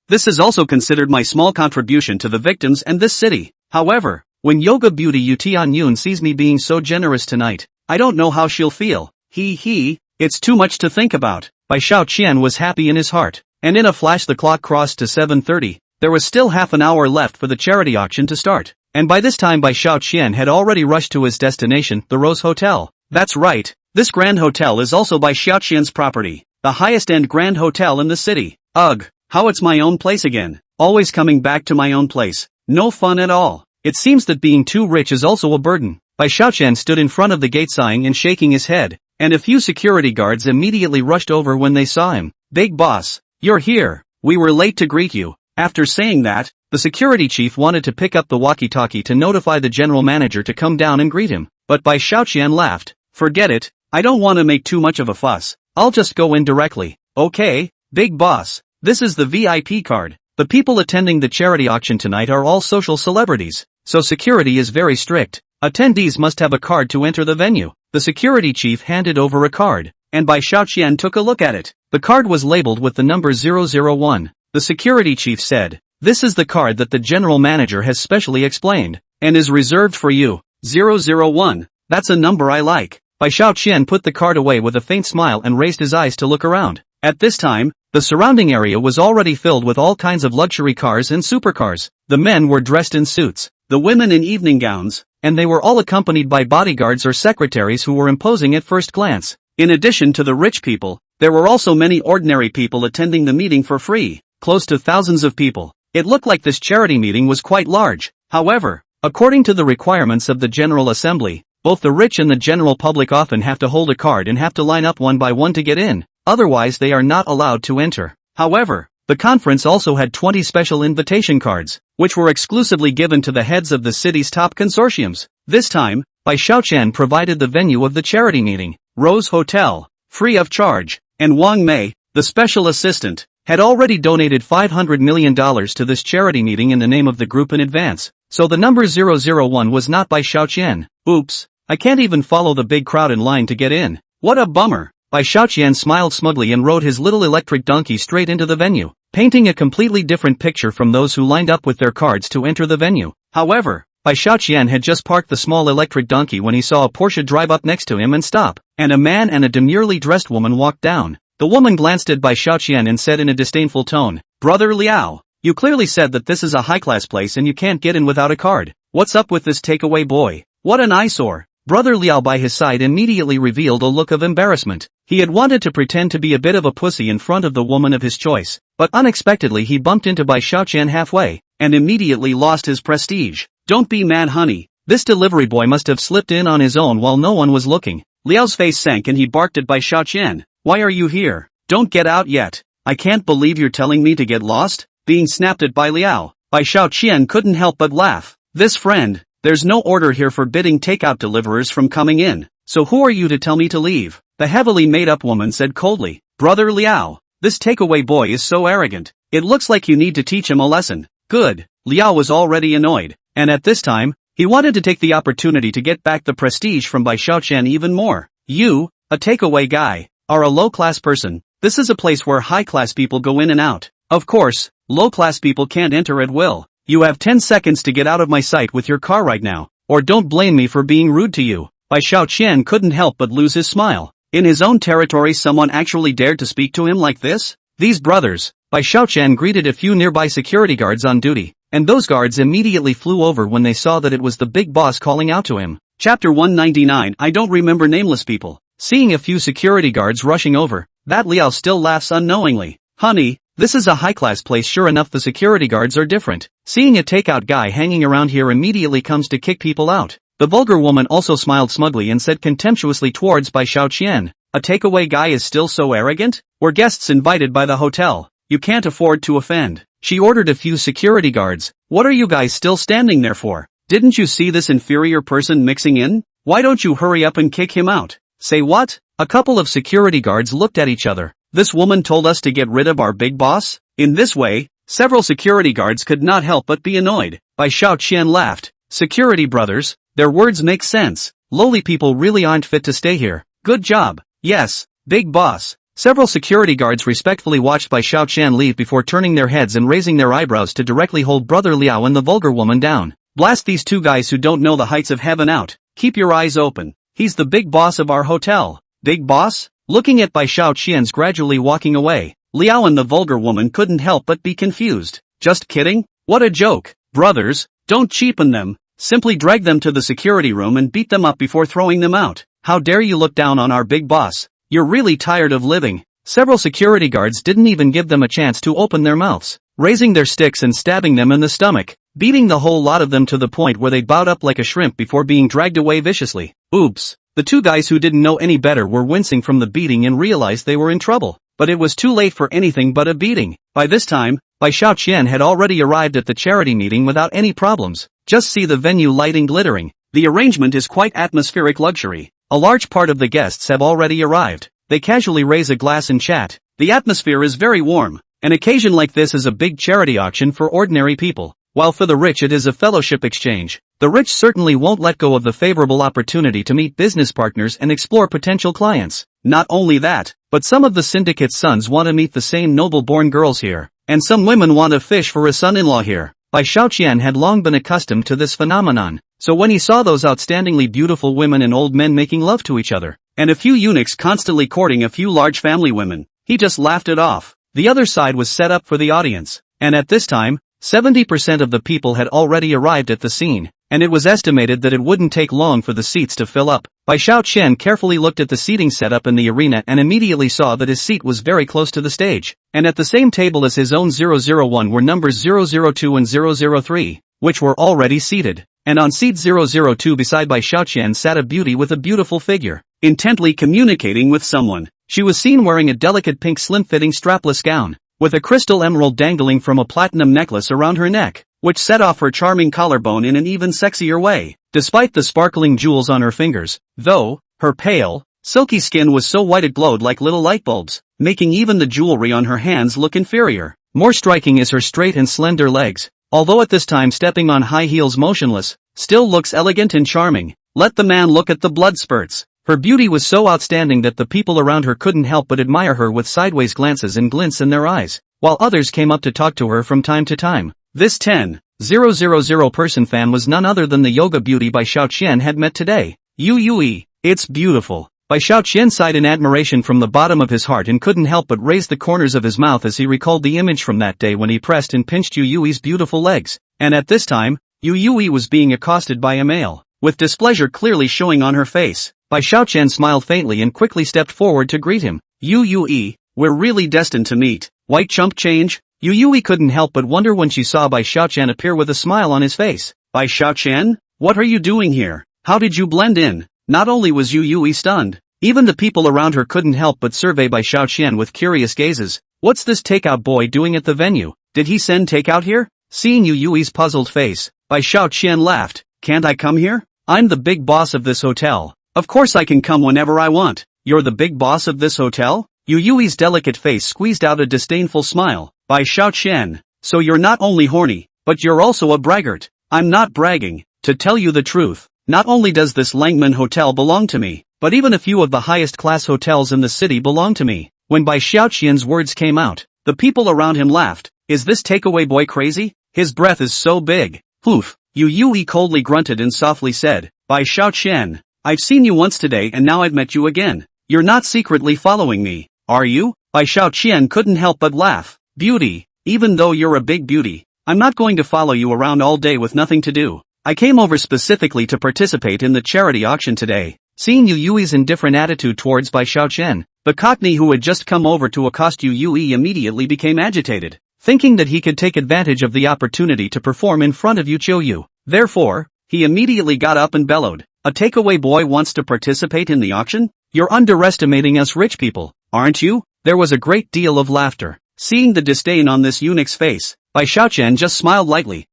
This is also considered my small contribution to the victims and this city. However, when Yoga Beauty Yu Tianyun sees me being so generous tonight, I don't know how she'll feel. It's too much to think about. Bai Xiaoqian was happy in his heart, and in a flash the clock crossed to 7:30. There was still half an hour left for the charity auction to start, and by this time Bai Xiaoqian had already rushed to his destination, the Rose Hotel. That's right, this grand hotel is also Bai Xiaoqian's property, the highest-end grand hotel in the city. Ugh, how it's my own place again. Always coming back to my own place. No fun at all. It seems that being too rich is also a burden. Bai Xiaoqian stood in front of the gate sighing and shaking his head, and a few security guards immediately rushed over when they saw him. Big boss, you're here. We were late to greet you. After saying that, the security chief wanted to pick up the walkie-talkie to notify the general manager to come down and greet him, but Bai Xiaoqian laughed. Forget it, I don't want to make too much of a fuss, I'll just go in directly. Okay, big boss, this is the VIP card. The people attending the charity auction tonight are all social celebrities, so security is very strict. Attendees must have a card to enter the venue. The security chief handed over a card, and Bai Xiaoqian took a look at it. The card was labeled with the number 001. The security chief said, "This is the card that the general manager has specially explained, and is reserved for you. 001. That's a number I like." Bai Xiaoqian put the card away with a faint smile and raised his eyes to look around. At this time, the surrounding area was already filled with all kinds of luxury cars and supercars. The men were dressed in suits, the women in evening gowns, and they were all accompanied by bodyguards or secretaries who were imposing at first glance. In addition to the rich people, there were also many ordinary people attending the meeting for free, close to thousands of people. It looked like this charity meeting was quite large. However, according to the requirements of the General Assembly, both the rich and the general public often have to hold a card and have to line up one by one to get in, otherwise they are not allowed to enter. However, the conference also had 20 special invitation cards, which were exclusively given to the heads of the city's top consortiums. This time, Bai Xiaoqian provided the venue of the charity meeting, Rose Hotel, free of charge, and Wang Mei, the special assistant, had already donated $500 million to this charity meeting in the name of the group in advance, so the number 001 was not Bai Xiaoqian. Oops, I can't even follow the big crowd in line to get in. What a bummer. Bai Xiaoqian smiled smugly and rode his little electric donkey straight into the venue, painting a completely different picture from those who lined up with their cards to enter the venue. However, Bai Xiaoqian had just parked the small electric donkey when he saw a Porsche drive up next to him and stop, and a man and a demurely dressed woman walked down. The woman glanced at Bai Xiaoqian and said in a disdainful tone, "Brother Liao, you clearly said that this is a high-class place and you can't get in without a card. What's up with this takeaway boy? What an eyesore." Brother Liao by his side immediately revealed a look of embarrassment. He had wanted to pretend to be a bit of a pussy in front of the woman of his choice, but unexpectedly he bumped into Bai Xiaoqian halfway, and immediately lost his prestige. "Don't be mad, honey. This delivery boy must have slipped in on his own while no one was looking." Liao's face sank and he barked at Bai Xiaoqian. "Why are you here? Don't get out yet. I can't believe you're telling me to get lost?" Being snapped at by Liao, Bai Xiaoqian couldn't help but laugh. "This friend, there's no order here forbidding takeout deliverers from coming in, so who are you to tell me to leave?" The heavily made-up woman said coldly. "Brother Liao, this takeaway boy is so arrogant. It looks like you need to teach him a lesson." Good. Liao was already annoyed, and at this time, he wanted to take the opportunity to get back the prestige from Bai Xiaoqian even more. "You, a takeaway guy, are a low-class person. This is a place where high-class people go in and out. Of course, low-class people can't enter at will. You have 10 seconds to get out of my sight with your car right now, or don't blame me for being rude to you." Bai Xiaoqian couldn't help but lose his smile. In his own territory someone actually dared to speak to him like this? These brothers. Bai Xiaoqian greeted a few nearby security guards on duty, and those guards immediately flew over when they saw that it was the big boss calling out to him. Chapter 199. I don't remember nameless people. Seeing a few security guards rushing over, that Liao still laughs unknowingly. "Honey, this is a high-class place." Sure enough, the security guards are different. Seeing a takeout guy hanging around here immediately comes to kick people out. The vulgar woman also smiled smugly and said contemptuously towards Bai Xiaoqian, "A takeaway guy is still so arrogant? We're guests invited by the hotel. You can't afford to offend." She ordered a few security guards. "What are you guys still standing there for? Didn't you see this inferior person mixing in? Why don't you hurry up and kick him out?" "Say what?" A couple of security guards looked at each other. "This woman told us to get rid of our big boss?" In this way, several security guards could not help but be annoyed. Bai Xiaoqian laughed. "Security brothers, their words make sense. Lowly people really aren't fit to stay here. Good job." "Yes, big boss." Several security guards respectfully watched Bai Xiaoqian leave before turning their heads and raising their eyebrows to directly hold Brother Liao and the vulgar woman down. "Blast these two guys who don't know the heights of heaven out. Keep your eyes open. He's the big boss of our hotel." "Big boss?" Looking at Bai Xiaoqian's gradually walking away, Liao and the vulgar woman couldn't help but be confused. "Just kidding? What a joke. Brothers, don't cheapen them. Simply drag them to the security room and beat them up before throwing them out. How dare you look down on our big boss? You're really tired of living." Several security guards didn't even give them a chance to open their mouths, raising their sticks and stabbing them in the stomach, beating the whole lot of them to the point where they bowed up like a shrimp before being dragged away viciously. Oops. The two guys who didn't know any better were wincing from the beating and realized they were in trouble. But it was too late for anything but a beating. By this time, Bai Xiaoqian had already arrived at the charity meeting without any problems. Just see the venue lighting glittering. The arrangement is quite atmospheric luxury. A large part of the guests have already arrived. They casually raise a glass and chat. The atmosphere is very warm. An occasion like this is a big charity auction for ordinary people, while for the rich it is a fellowship exchange. The rich certainly won't let go of the favorable opportunity to meet business partners and explore potential clients. Not only that, but some of the syndicate's sons want to meet the same noble-born girls here, and some women want to fish for a son-in-law here. Bai Xiaoqian had long been accustomed to this phenomenon, so when he saw those outstandingly beautiful women and old men making love to each other, and a few eunuchs constantly courting a few large family women, he just laughed it off. The other side was set up for the audience, and at this time, 70% of the people had already arrived at the scene, and it was estimated that it wouldn't take long for the seats to fill up. Bai Xiaoqian carefully looked at the seating setup in the arena and immediately saw that his seat was very close to the stage, and at the same table as his own 001 were numbers 002 and 003, which were already seated, and on seat 002 beside Bai Xiaoqian sat a beauty with a beautiful figure, intently communicating with someone. She was seen wearing a delicate pink slim-fitting strapless gown, with a crystal emerald dangling from a platinum necklace around her neck, which set off her charming collarbone in an even sexier way. Despite the sparkling jewels on her fingers, though, her pale, silky skin was so white it glowed like little light bulbs, making even the jewelry on her hands look inferior. More striking is her straight and slender legs, although at this time stepping on high heels motionless, still looks elegant and charming. Let the man look at the blood spurts. Her beauty was so outstanding that the people around her couldn't help but admire her with sideways glances and glints in their eyes, while others came up to talk to her from time to time. This 10,000 person fan was none other than the yoga beauty Bai Xiaoqian had met today. Yue, it's beautiful. Bai Xiaoqian sighed in admiration from the bottom of his heart and couldn't help but raise the corners of his mouth as he recalled the image from that day when he pressed and pinched Yue's beautiful legs. And at this time, Yue was being accosted by a male, with displeasure clearly showing on her face. Bai Xiaoqian smiled faintly and quickly stepped forward to greet him. Yue, we're really destined to meet. White chump change? Yue couldn't help but wonder when she saw Bai Xiaoqian appear with a smile on his face. Bai Xiaoqian, what are you doing here? How did you blend in? Not only was Yue stunned, even the people around her couldn't help but survey Bai Xiaoqian with curious gazes. What's this takeout boy doing at the venue? Did he send takeout here? Seeing Yue's puzzled face, Bai Xiaoqian laughed. Can't I come here? I'm the big boss of this hotel. Of course I can come whenever I want. You're the big boss of this hotel? Yue's delicate face squeezed out a disdainful smile. Bai Xiaoqian, so you're not only horny, but you're also a braggart. I'm not bragging. To tell you the truth, not only does this Langman hotel belong to me, but even a few of the highest class hotels in the city belong to me. When Bai Xiaoqian's words came out, the people around him laughed. Is this takeaway boy crazy? His breath is so big. Poof. Yue coldly grunted and softly said, Bai Xiaoqian, I've seen you once today and now I've met you again. You're not secretly following me, are you? Bai Xiaoqian couldn't help but laugh. Beauty, even though you're a big beauty, I'm not going to follow you around all day with nothing to do. I came over specifically to participate in the charity auction today. Seeing Yue's indifferent attitude towards Bai Xiaoqian, the cockney who had just come over to accost Yue immediately became agitated, thinking that he could take advantage of the opportunity to perform in front of Yu. Therefore, he immediately got up and bellowed. A takeaway boy wants to participate in the auction? You're underestimating us rich people, aren't you? There was a great deal of laughter. Seeing the disdain on this eunuch's face, Bai Xiaoqian just smiled lightly.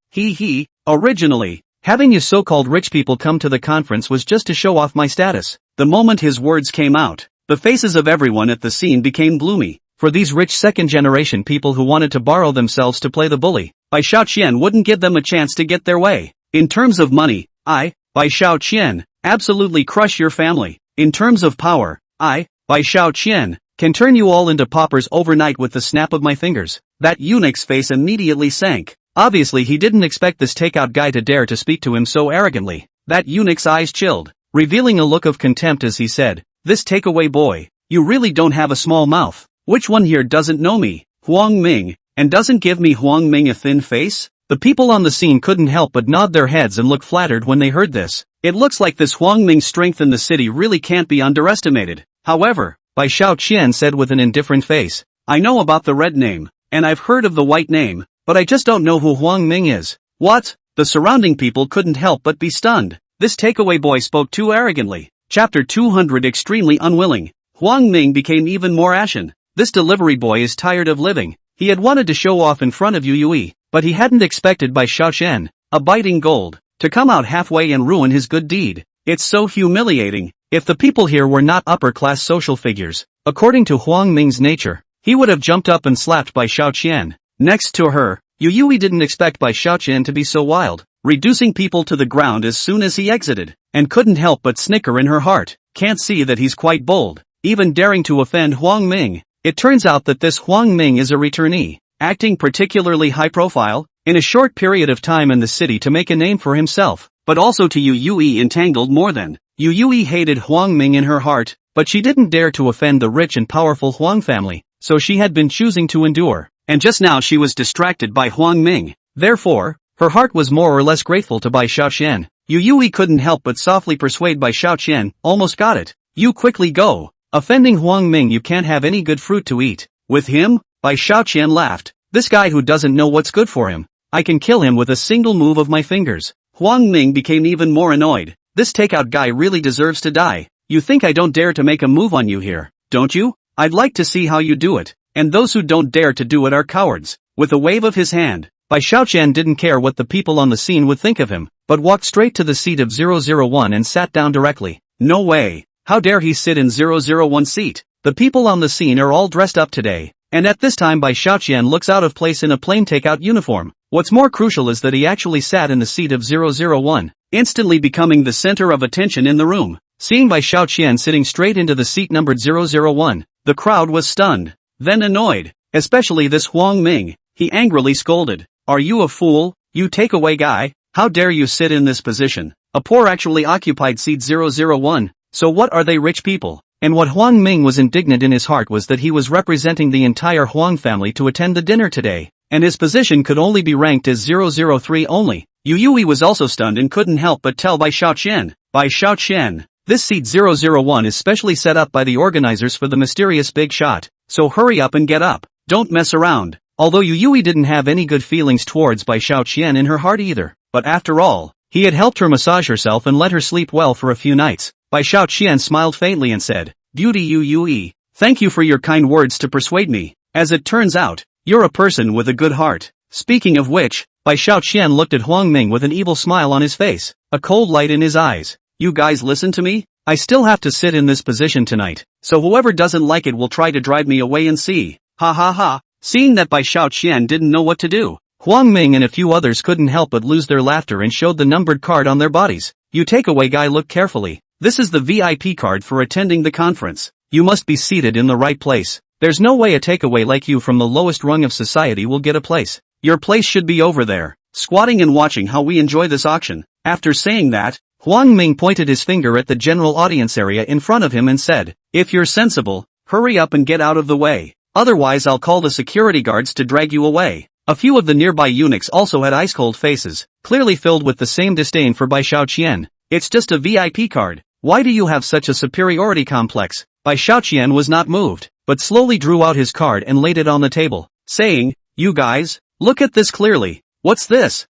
Originally, having you so-called rich people come to the conference was just to show off my status. The moment his words came out, the faces of everyone at the scene became gloomy. For these rich second-generation people who wanted to borrow themselves to play the bully, Bai Xiaoqian wouldn't give them a chance to get their way. In terms of money, I, Bai Xiaoqian, absolutely crush your family. In terms of power, I, Bai Xiaoqian, can turn you all into paupers overnight with the snap of my fingers. That eunuch's face immediately sank. Obviously he didn't expect this takeout guy to dare to speak to him so arrogantly. That eunuch's eyes chilled, revealing a look of contempt as he said, This takeaway boy, you really don't have a small mouth. Which one here doesn't know me, Huang Ming, and doesn't give me Huang Ming a thin face? The people on the scene couldn't help but nod their heads and look flattered when they heard this. It looks like this Huang Ming's strength in the city really can't be underestimated. However, Bai Xiaoqian said with an indifferent face, I know about the red name, and I've heard of the white name, but I just don't know who Huang Ming is. What? The surrounding people couldn't help but be stunned. This takeaway boy spoke too arrogantly. Chapter 200 Extremely unwilling. Huang Ming became even more ashen. This delivery boy is tired of living. He had wanted to show off in front of Yui, but he hadn't expected Bai Xiaoqian, a biting gold, to come out halfway and ruin his good deed. It's so humiliating. If the people here were not upper-class social figures, according to Huang Ming's nature, he would have jumped up and slapped Bai Xiaoqian. Next to her, Yui didn't expect Bai Xiaoqian to be so wild, reducing people to the ground as soon as he exited, and couldn't help but snicker in her heart. Can't see that he's quite bold, even daring to offend Huang Ming. It turns out that this Huang Ming is a returnee, acting particularly high profile, in a short period of time in the city to make a name for himself, but also to Yui entangled more than. Yui hated Huang Ming in her heart, but she didn't dare to offend the rich and powerful Huang family, so she had been choosing to endure, and just now she was distracted by Huang Ming. Therefore, her heart was more or less grateful to Bai Xiaoqian. Yui couldn't help but softly persuade Bai Xiaoqian, almost got it. You quickly go. Offending Huang Ming, you can't have any good fruit to eat. With him? Bai Xiaoqian laughed. This guy who doesn't know what's good for him. I can kill him with a single move of my fingers. Huang Ming became even more annoyed. This takeout guy really deserves to die. You think I don't dare to make a move on you here, don't you? I'd like to see how you do it. And those who don't dare to do it are cowards. With a wave of his hand, Bai Xiaoqian didn't care what the people on the scene would think of him, but walked straight to the seat of 001 and sat down directly. No way. How dare he sit in 001's seat? The people on the scene are all dressed up today, and at this time Bai Xiaoqian looks out of place in a plain takeout uniform. What's more crucial is that he actually sat in the seat of 001, instantly becoming the center of attention in the room. Seeing Bai Xiaoqian sitting straight into the seat numbered 001, the crowd was stunned, then annoyed, especially this Huang Ming. He angrily scolded, "Are you a fool, you takeaway guy? How dare you sit in this position? A poor actually occupied seat 001, so what are they, rich people?" And what Huang Ming was indignant in his heart was that he was representing the entire Huang family to attend the dinner today, and his position could only be ranked as 003 only. Yui was also stunned and couldn't help but tell Bai Xiaoqian, this seat 001 is specially set up by the organizers for the mysterious big shot, so hurry up and get up, don't mess around. Although Yui didn't have any good feelings towards Bai Xiaoqian in her heart either, but after all, he had helped her massage herself and let her sleep well for a few nights. Bai Xiaoqian smiled faintly and said, "Beauty Yui, thank you for your kind words to persuade me. As it turns out, you're a person with a good heart." Speaking of which, Bai Xiaoqian looked at Huang Ming with an evil smile on his face, a cold light in his eyes. "You guys listen to me? I still have to sit in this position tonight, so whoever doesn't like it will try to drive me away and see. Ha ha ha." Seeing that Bai Xiaoqian didn't know what to do, Huang Ming and a few others couldn't help but lose their laughter and showed the numbered card on their bodies. "You takeaway guy, look carefully. This is the VIP card for attending the conference. You must be seated in the right place. There's no way a takeaway like you from the lowest rung of society will get a place. Your place should be over there, squatting and watching how we enjoy this auction." After saying that, Huang Ming pointed his finger at the general audience area in front of him and said, "If you're sensible, hurry up and get out of the way. Otherwise I'll call the security guards to drag you away." A few of the nearby eunuchs also had ice-cold faces, clearly filled with the same disdain for Bai Xiaoqian. "It's just a VIP card. Why do you have such a superiority complex?" Bai Xiaoqian was not moved, but slowly drew out his card and laid it on the table, saying, "You guys, look at this clearly. What's this?"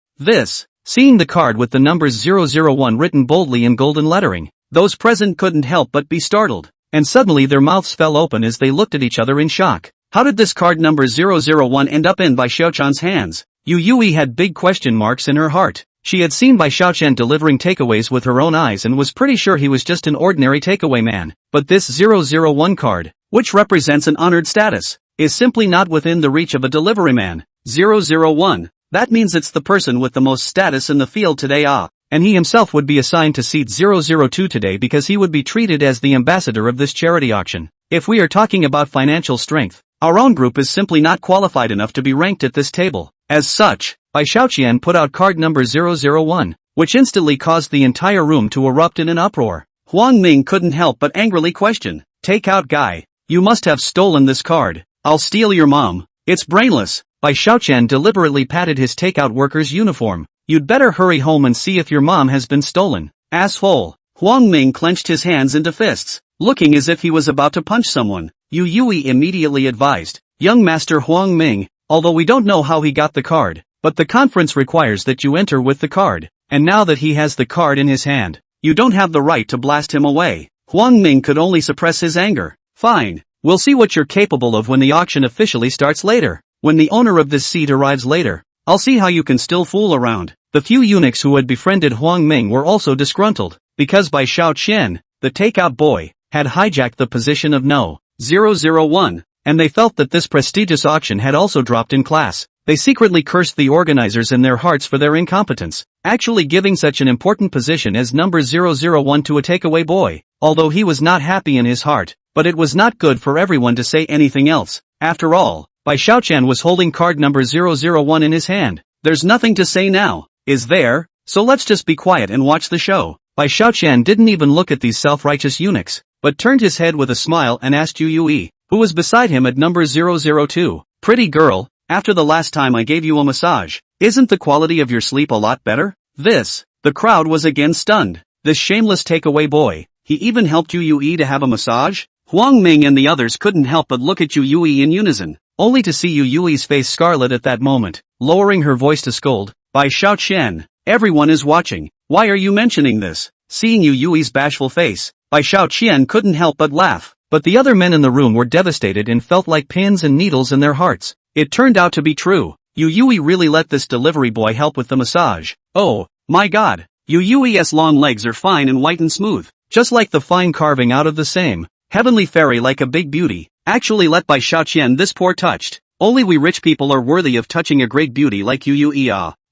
Seeing the card with the numbers 001 written boldly in golden lettering, those present couldn't help but be startled, and suddenly their mouths fell open as they looked at each other in shock. How did this card number 001 end up in Bai Xiaoqian's hands? Yui had big question marks in her heart. She had seen Bai Xiaoqian delivering takeaways with her own eyes and was pretty sure he was just an ordinary takeaway man. But this 001 card, which represents an honored status, is simply not within the reach of a delivery man. 001. That means it's the person with the most status in the field today, and he himself would be assigned to seat 002 today because he would be treated as the ambassador of this charity auction. If we are talking about financial strength, our own group is simply not qualified enough to be ranked at this table. As such, Bai Xiaoqian put out card number 001, which instantly caused the entire room to erupt in an uproar. Huang Ming couldn't help but angrily question, "Take out guy, you must have stolen this card. I'll steal your mom. It's brainless." Bai Xiaoqian deliberately patted his takeout worker's uniform. "You'd better hurry home and see if your mom has been stolen. Asshole." Huang Ming clenched his hands into fists, looking as if he was about to punch someone. Yui immediately advised, "Young Master Huang Ming, although we don't know how he got the card, but the conference requires that you enter with the card, and now that he has the card in his hand, you don't have the right to blast him away." Huang Ming could only suppress his anger. "Fine, we'll see what you're capable of when the auction officially starts later." when the owner of this seat arrives later, I'll see how you can still fool around. The few eunuchs who had befriended Huang Ming were also disgruntled, because Bai Xiaoqian, the takeout boy, had hijacked the position of No. 001, and they felt that this prestigious auction had also dropped in class. They secretly cursed the organizers in their hearts for their incompetence, actually giving such an important position as number 001 to a takeaway boy, although he was not happy in his heart, but it was not good for everyone to say anything else. After all, Bai Xiaoqian was holding card number 001 in his hand. There's nothing to say now, is there? So let's just be quiet and watch the show. Bai Xiaoqian didn't even look at these self-righteous eunuchs, but turned his head with a smile and asked Yue, who was beside him at number 002, "Pretty girl, after the last time I gave you a massage, isn't the quality of your sleep a lot better?" The crowd was again stunned. This shameless takeaway boy, he even helped Yue to have a massage? Huang Ming and the others couldn't help but look at Yue in unison, only to see Yue's face scarlet at that moment. Lowering her voice to scold, "Bai Xiaoqian, everyone is watching, why are you mentioning this?" Seeing Yue's bashful face, Bai Xiaoqian couldn't help but laugh, but the other men in the room were devastated and felt like pins and needles in their hearts. It turned out to be true. Yue really let this delivery boy help with the massage. Oh, my god. Yue's long legs are fine and white and smooth, just like the fine carving out of the same heavenly fairy, like a big beauty. Actually let Bai Xiaoqian this poor touched. Only we rich people are worthy of touching a great beauty like Yue.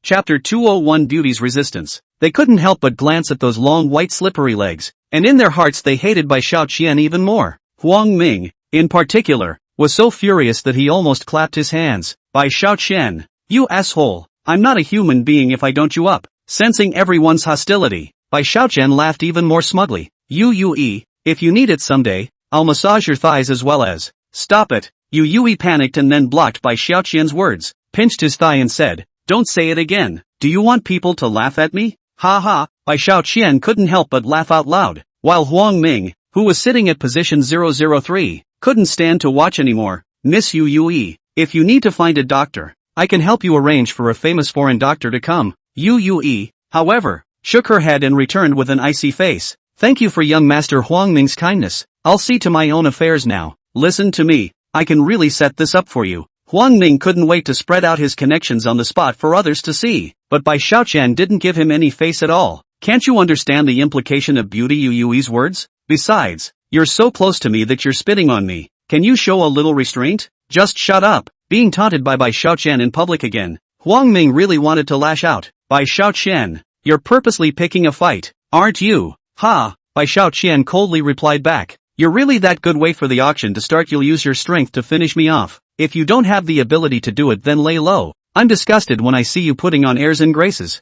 Chapter 201 Beauty's Resistance. They couldn't help but glance at those long white slippery legs, and in their hearts they hated Bai Xiaoqian even more. Huang Ming, in particular, was so furious that he almost clapped his hands. "Bai Xiaoqian, you asshole, I'm not a human being if I don't you up." Sensing everyone's hostility, Bai Xiaoqian laughed even more smugly. "Yue, if you need it someday, I'll massage your thighs as well as." "Stop it." Yue panicked and then blocked Bai Xiaoqian's words, pinched his thigh and said, "Don't say it again. Do you want people to laugh at me?" "Ha ha." Bai Xiaoqian couldn't help but laugh out loud, while Huang Ming, who was sitting at position 003, couldn't stand to watch anymore. "Miss Yue, if you need to find a doctor, I can help you arrange for a famous foreign doctor to come." Yue, however, shook her head and returned with an icy face. "Thank you for young Master Huang Ming's kindness. I'll see to my own affairs now. Listen to me, I can really set this up for you." Huang Ming couldn't wait to spread out his connections on the spot for others to see, but Bai Xiaoqian didn't give him any face at all. "Can't you understand the implication of beauty Yue's words? Besides, you're so close to me that you're spitting on me. Can you show a little restraint? Just shut up." Being taunted by Bai Xiaoqian in public again, Huang Ming really wanted to lash out. "Bai Xiaoqian, you're purposely picking a fight, aren't you?" "Ha," Bai Xiaoqian coldly replied back. "You're really that good? Wait for the auction to start, you'll use your strength to finish me off. If you don't have the ability to do it, then lay low. I'm disgusted when I see you putting on airs and graces."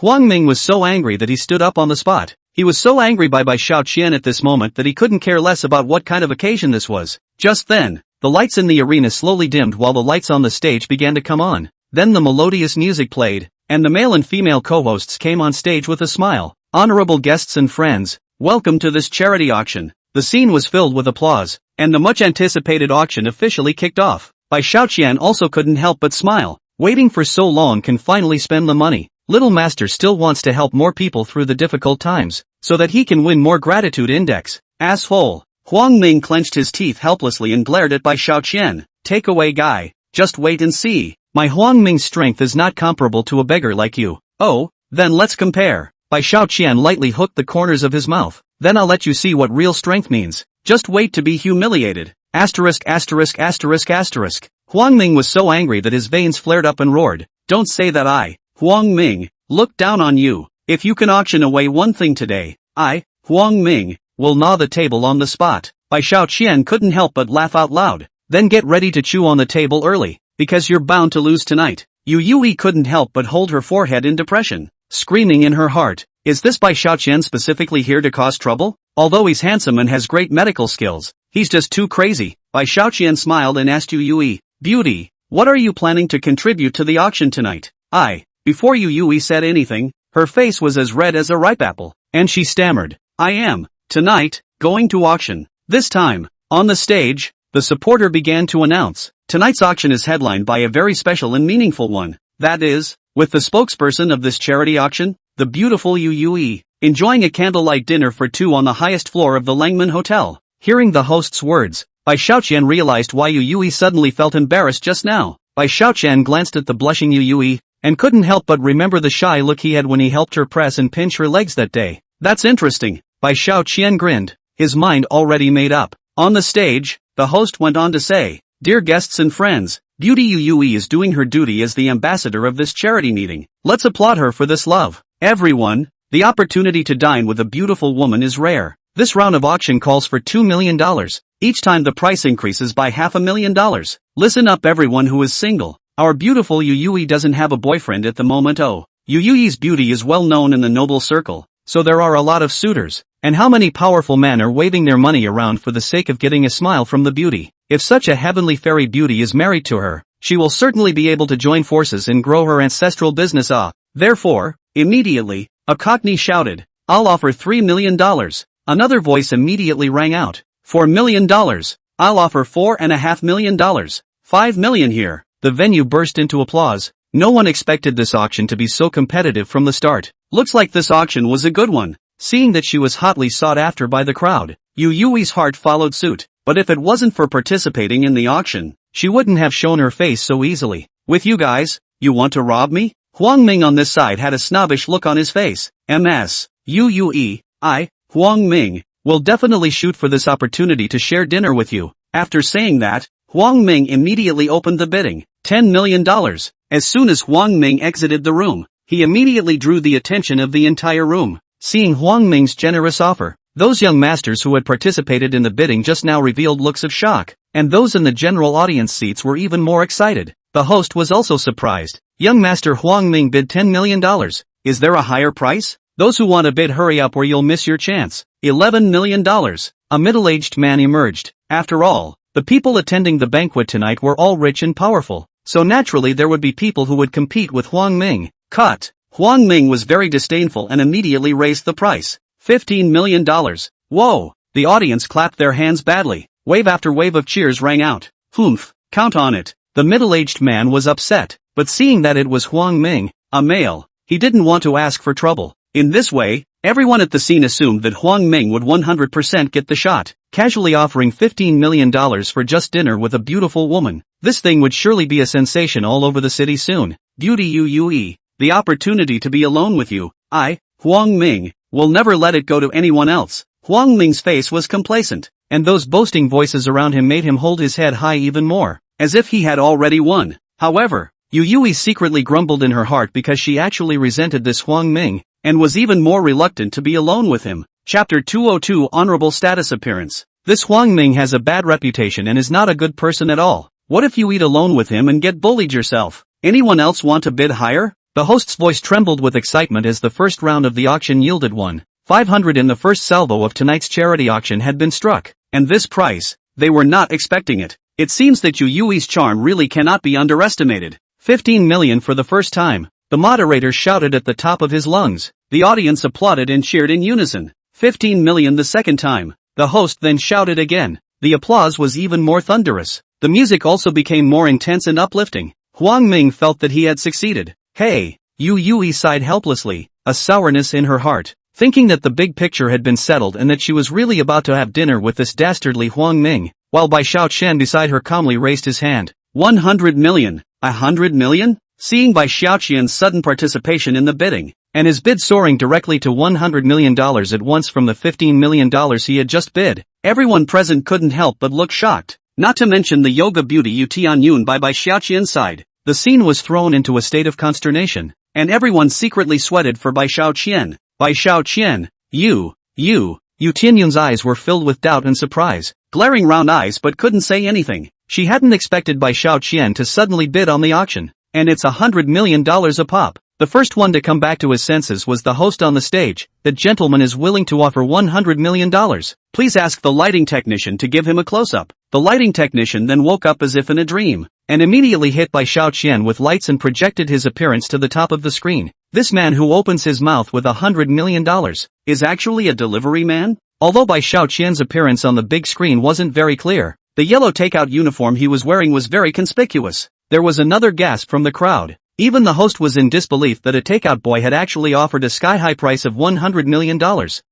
Huang Ming was so angry that he stood up on the spot. He was so angry by Bai Xiaoqian at this moment that he couldn't care less about what kind of occasion this was. Just then, the lights in the arena slowly dimmed while the lights on the stage began to come on. Then the melodious music played, and the male and female co-hosts came on stage with a smile. "Honorable guests and friends, welcome to this charity auction." The scene was filled with applause, and the much-anticipated auction officially kicked off. Bai Xiaoqian also couldn't help but smile. Waiting for so long can finally spend the money. Little Master still wants to help more people through the difficult times, so that he can win more gratitude index. Asshole. Huang Ming clenched his teeth helplessly and glared at Bai Xiaoqian. "Take away guy, just wait and see. My Huang Ming's strength is not comparable to a beggar like you." "Oh, then let's compare." Bai Xiaoqian lightly hooked the corners of his mouth. "Then I'll let you see what real strength means. Just wait to be humiliated." Huang Ming was so angry that his veins flared up and roared. "Don't say that I, Huang Ming, look down on you. If you can auction away one thing today, I, Huang Ming, will gnaw the table on the spot." Bai Xiaoqian couldn't help but laugh out loud. "Then get ready to chew on the table early, because you're bound to lose tonight." Yue couldn't help but hold her forehead in depression, screaming in her heart, "Is this Bai Xiaoqian specifically here to cause trouble? Although he's handsome and has great medical skills, he's just too crazy." Bai Xiaoqian smiled and asked Yue, "Beauty, what are you planning to contribute to the auction tonight?" Before Yue said anything, her face was as red as a ripe apple, and she stammered, "I am, tonight, going to auction." This time, on the stage, the supporter began to announce, "Tonight's auction is headlined by a very special and meaningful one. That is, with the spokesperson of this charity auction, the beautiful Yue, enjoying a candlelight dinner for two on the highest floor of the Langman Hotel." Hearing the host's words, Bai Xiaoqian realized why Yu Yui suddenly felt embarrassed just now. Bai Xiaoqian glanced at the blushing Yu Yui, and couldn't help but remember the shy look he had when he helped her press and pinch her legs that day. That's interesting, Bai Xiaoqian grinned, his mind already made up. On the stage, the host went on to say, "Dear guests and friends, Beauty Yu Yui is doing her duty as the ambassador of this charity meeting. Let's applaud her for this love. Everyone, the opportunity to dine with a beautiful woman is rare. This round of auction calls for $2 million. Each time the price increases by $500,000. Listen up everyone who is single. Our beautiful Yu Yui doesn't have a boyfriend at the moment. Oh, Yu Yui's beauty is well known in the noble circle, so there are a lot of suitors. And how many powerful men are waving their money around for the sake of getting a smile from the beauty? If such a heavenly fairy beauty is married to her, she will certainly be able to join forces and grow her ancestral business. Therefore, immediately, a cockney shouted, I'll offer $3 million. Another voice immediately rang out, $4 million. I'll offer $4.5 million. $5 million here. The venue burst into applause. No one expected this auction to be so competitive from the start. Looks like this auction was a good one. Seeing that she was hotly sought after by the crowd, Yu Yui's heart followed suit. But if it wasn't for participating in the auction, she wouldn't have shown her face so easily. With you guys, you want to rob me? Huang Ming on this side had a snobbish look on his face. MS. Yu Yui, Huang Ming, will definitely shoot for this opportunity to share dinner with you. After saying that, Huang Ming immediately opened the bidding. $10 million. As soon as Huang Ming exited the room, he immediately drew the attention of the entire room. Seeing Huang Ming's generous offer, those young masters who had participated in the bidding just now revealed looks of shock, and those in the general audience seats were even more excited. The host was also surprised. Young master Huang Ming bid $10 million. Is there a higher price? Those who want to bid, hurry up or you'll miss your chance. $11 million. A middle-aged man emerged. After all, the people attending the banquet tonight were all rich and powerful, so naturally there would be people who would compete with Huang Ming. Cut. Huang Ming was very disdainful and immediately raised the price. $15 million. Whoa! The audience clapped their hands badly. Wave after wave of cheers rang out. Humph, count on it. The middle-aged man was upset, but seeing that it was Huang Ming, a male, he didn't want to ask for trouble. In this way, everyone at the scene assumed that Huang Ming would 100% get the shot, casually offering $15 million for just dinner with a beautiful woman. This thing would surely be a sensation all over the city soon. Beauty Yu Yui, the opportunity to be alone with you, Huang Ming, will never let it go to anyone else. Huang Ming's face was complacent, and those boasting voices around him made him hold his head high even more, as if he had already won. However, Yu Yui secretly grumbled in her heart because she actually resented this Huang Ming, and was even more reluctant to be alone with him. Chapter 202 Honorable Status Appearance. This Huang Ming has a bad reputation and is not a good person at all. What if you eat alone with him and get bullied yourself? Anyone else want to bid higher? The host's voice trembled with excitement as the first round of the auction yielded 1,500 in the first salvo of tonight's charity auction had been struck. And this price, they were not expecting it. It seems that Yu Yui's charm really cannot be underestimated. 15 million for the first time. The moderator shouted at the top of his lungs. The audience applauded and cheered in unison. 15 million the second time. The host then shouted again. The applause was even more thunderous. The music also became more intense and uplifting. Huang Ming felt that he had succeeded. Hey, Yu Yui sighed helplessly, a sourness in her heart, thinking that the big picture had been settled and that she was really about to have dinner with this dastardly Huang Ming, while Bai Xiaoqian beside her calmly raised his hand. 100 million. 100 million? Seeing Bai Xiaoqian's sudden participation in the bidding, and his bid soaring directly to $100 million at once from the $15 million he had just bid, everyone present couldn't help but look shocked. Not to mention the yoga beauty Yu Tianyun by Bai Xiaoqian's side. The scene was thrown into a state of consternation, and everyone secretly sweated for Bai Xiaoqian. Bai Xiaoqian, Yu Tianyun's eyes were filled with doubt and surprise, glaring round eyes but couldn't say anything. She hadn't expected Bai Xiaoqian to suddenly bid on the auction, and it's $100 million a pop. The first one to come back to his senses was the host on the stage. The gentleman is willing to offer $100 million. Please ask the lighting technician to give him a close-up. The lighting technician then woke up as if in a dream, and immediately hit Bai Xiaoqian with lights and projected his appearance to the top of the screen. This man who opens his mouth with $100 million is actually a delivery man? Although Bai Xiaoqian's appearance on the big screen wasn't very clear, the yellow takeout uniform he was wearing was very conspicuous. There was another gasp from the crowd. Even the host was in disbelief that a takeout boy had actually offered a sky-high price of $100 million.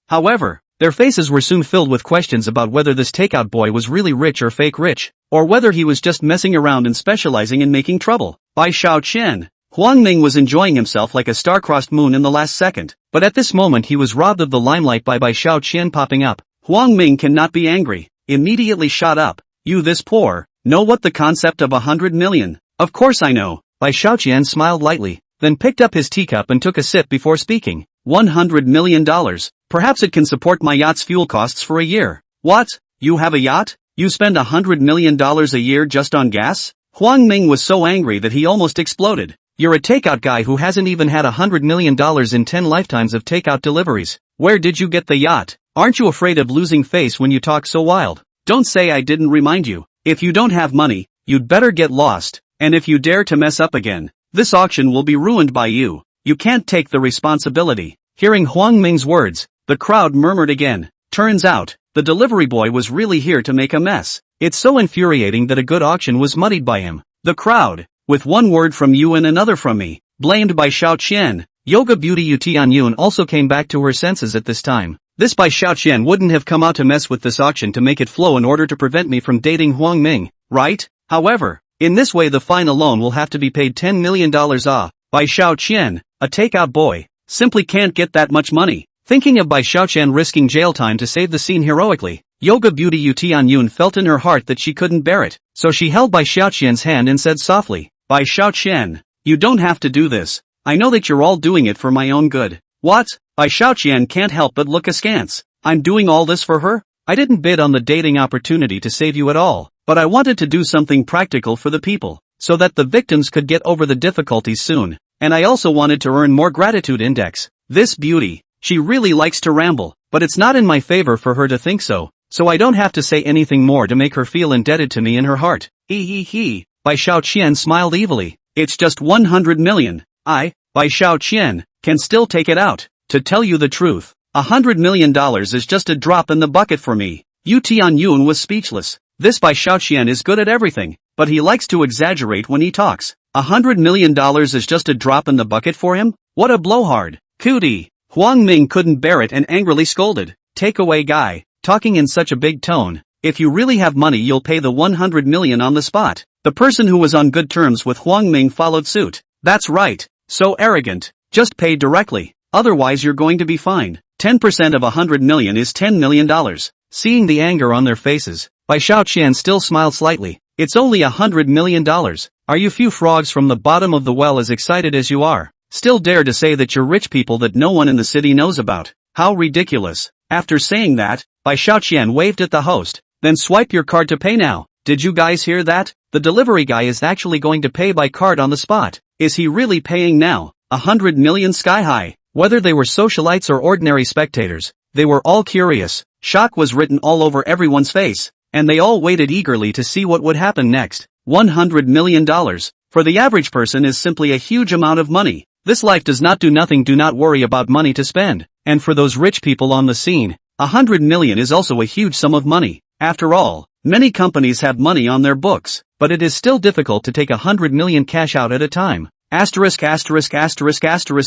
However, Their faces were soon filled with questions about whether this takeout boy was really rich or fake rich, or whether he was just messing around and specializing in making trouble. By Xiao Qian, Huang Ming was enjoying himself like a star-crossed moon in the last second, but at this moment he was robbed of the limelight by Xiao Qian popping up. Huang Ming cannot be angry, immediately shot up. You this poor, know what the concept of 100 million? Of course I know. Bai Xiaoqian smiled lightly, then picked up his teacup and took a sip before speaking. $100 million. Perhaps it can support my yacht's fuel costs for a year. What? You have a yacht? You spend $100 million a year just on gas? Huang Ming was so angry that he almost exploded. You're a takeout guy who hasn't even had $100 million in 10 lifetimes of takeout deliveries. Where did you get the yacht? Aren't you afraid of losing face when you talk so wild? Don't say I didn't remind you. If you don't have money, you'd better get lost, and if you dare to mess up again, this auction will be ruined by you. You can't take the responsibility. Hearing Huang Ming's words, the crowd murmured again. Turns out, the delivery boy was really here to make a mess. It's so infuriating that a good auction was muddied by him. The crowd, with one word from you and another from me, blamed by Xiao Qian. Yoga beauty Yu Tianyun also came back to her senses at this time. This Bai Xiaoqian wouldn't have come out to mess with this auction to make it flow in order to prevent me from dating Huang Ming, right? However, in this way the fine alone will have to be paid $10 million. Bai Xiaoqian, a takeout boy, simply can't get that much money. Thinking of Bai Xiaoqian risking jail time to save the scene heroically, Yoga beauty Yu Tianyun felt in her heart that she couldn't bear it, so she held Bai Xiaoqian's hand and said softly, Bai Xiaoqian, you don't have to do this. I know that you're all doing it for my own good. What? Bai Xiaoqian can't help but look askance. I'm doing all this for her? I didn't bid on the dating opportunity to save you at all, but I wanted to do something practical for the people, so that the victims could get over the difficulties soon, and I also wanted to earn more gratitude index. This beauty, she really likes to ramble, but it's not in my favor for her to think so I don't have to say anything more to make her feel indebted to me in her heart. He. Bai Xiaoqian smiled evilly. It's just 100 million. I, Bai Xiaoqian, can still take it out. To tell you the truth, $100 million is just a drop in the bucket for me. Yu Tianyun was speechless. This Bai Xiaoqian is good at everything, but he likes to exaggerate when he talks. $100 million is just a drop in the bucket for him? What a blowhard. Cootie. Huang Ming couldn't bear it and angrily scolded. Takeaway guy, talking in such a big tone. If you really have money you'll pay the 100 million on the spot. The person who was on good terms with Huang Ming followed suit. That's right. So arrogant. Just pay directly. Otherwise you're going to be fined. 10% of 100 million is $10 million. Seeing the anger on their faces, Bai Xiaoqian still smiled slightly. It's only $100 million. Are you few frogs from the bottom of the well as excited as you are? Still dare to say that you're rich people that no one in the city knows about? How ridiculous. After saying that, Bai Xiaoqian waved at the host. Then swipe your card to pay now. Did you guys hear that? The delivery guy is actually going to pay by card on the spot. Is he really paying now? 100 million sky high. Whether they were socialites or ordinary spectators, they were all curious. Shock was written all over everyone's face, and they all waited eagerly to see what would happen next. $100 million, for the average person is simply a huge amount of money. This life does not do nothing, do not worry about money to spend. And for those rich people on the scene, 100 million is also a huge sum of money. After all, many companies have money on their books, but it is still difficult to take 100 million cash out at a time.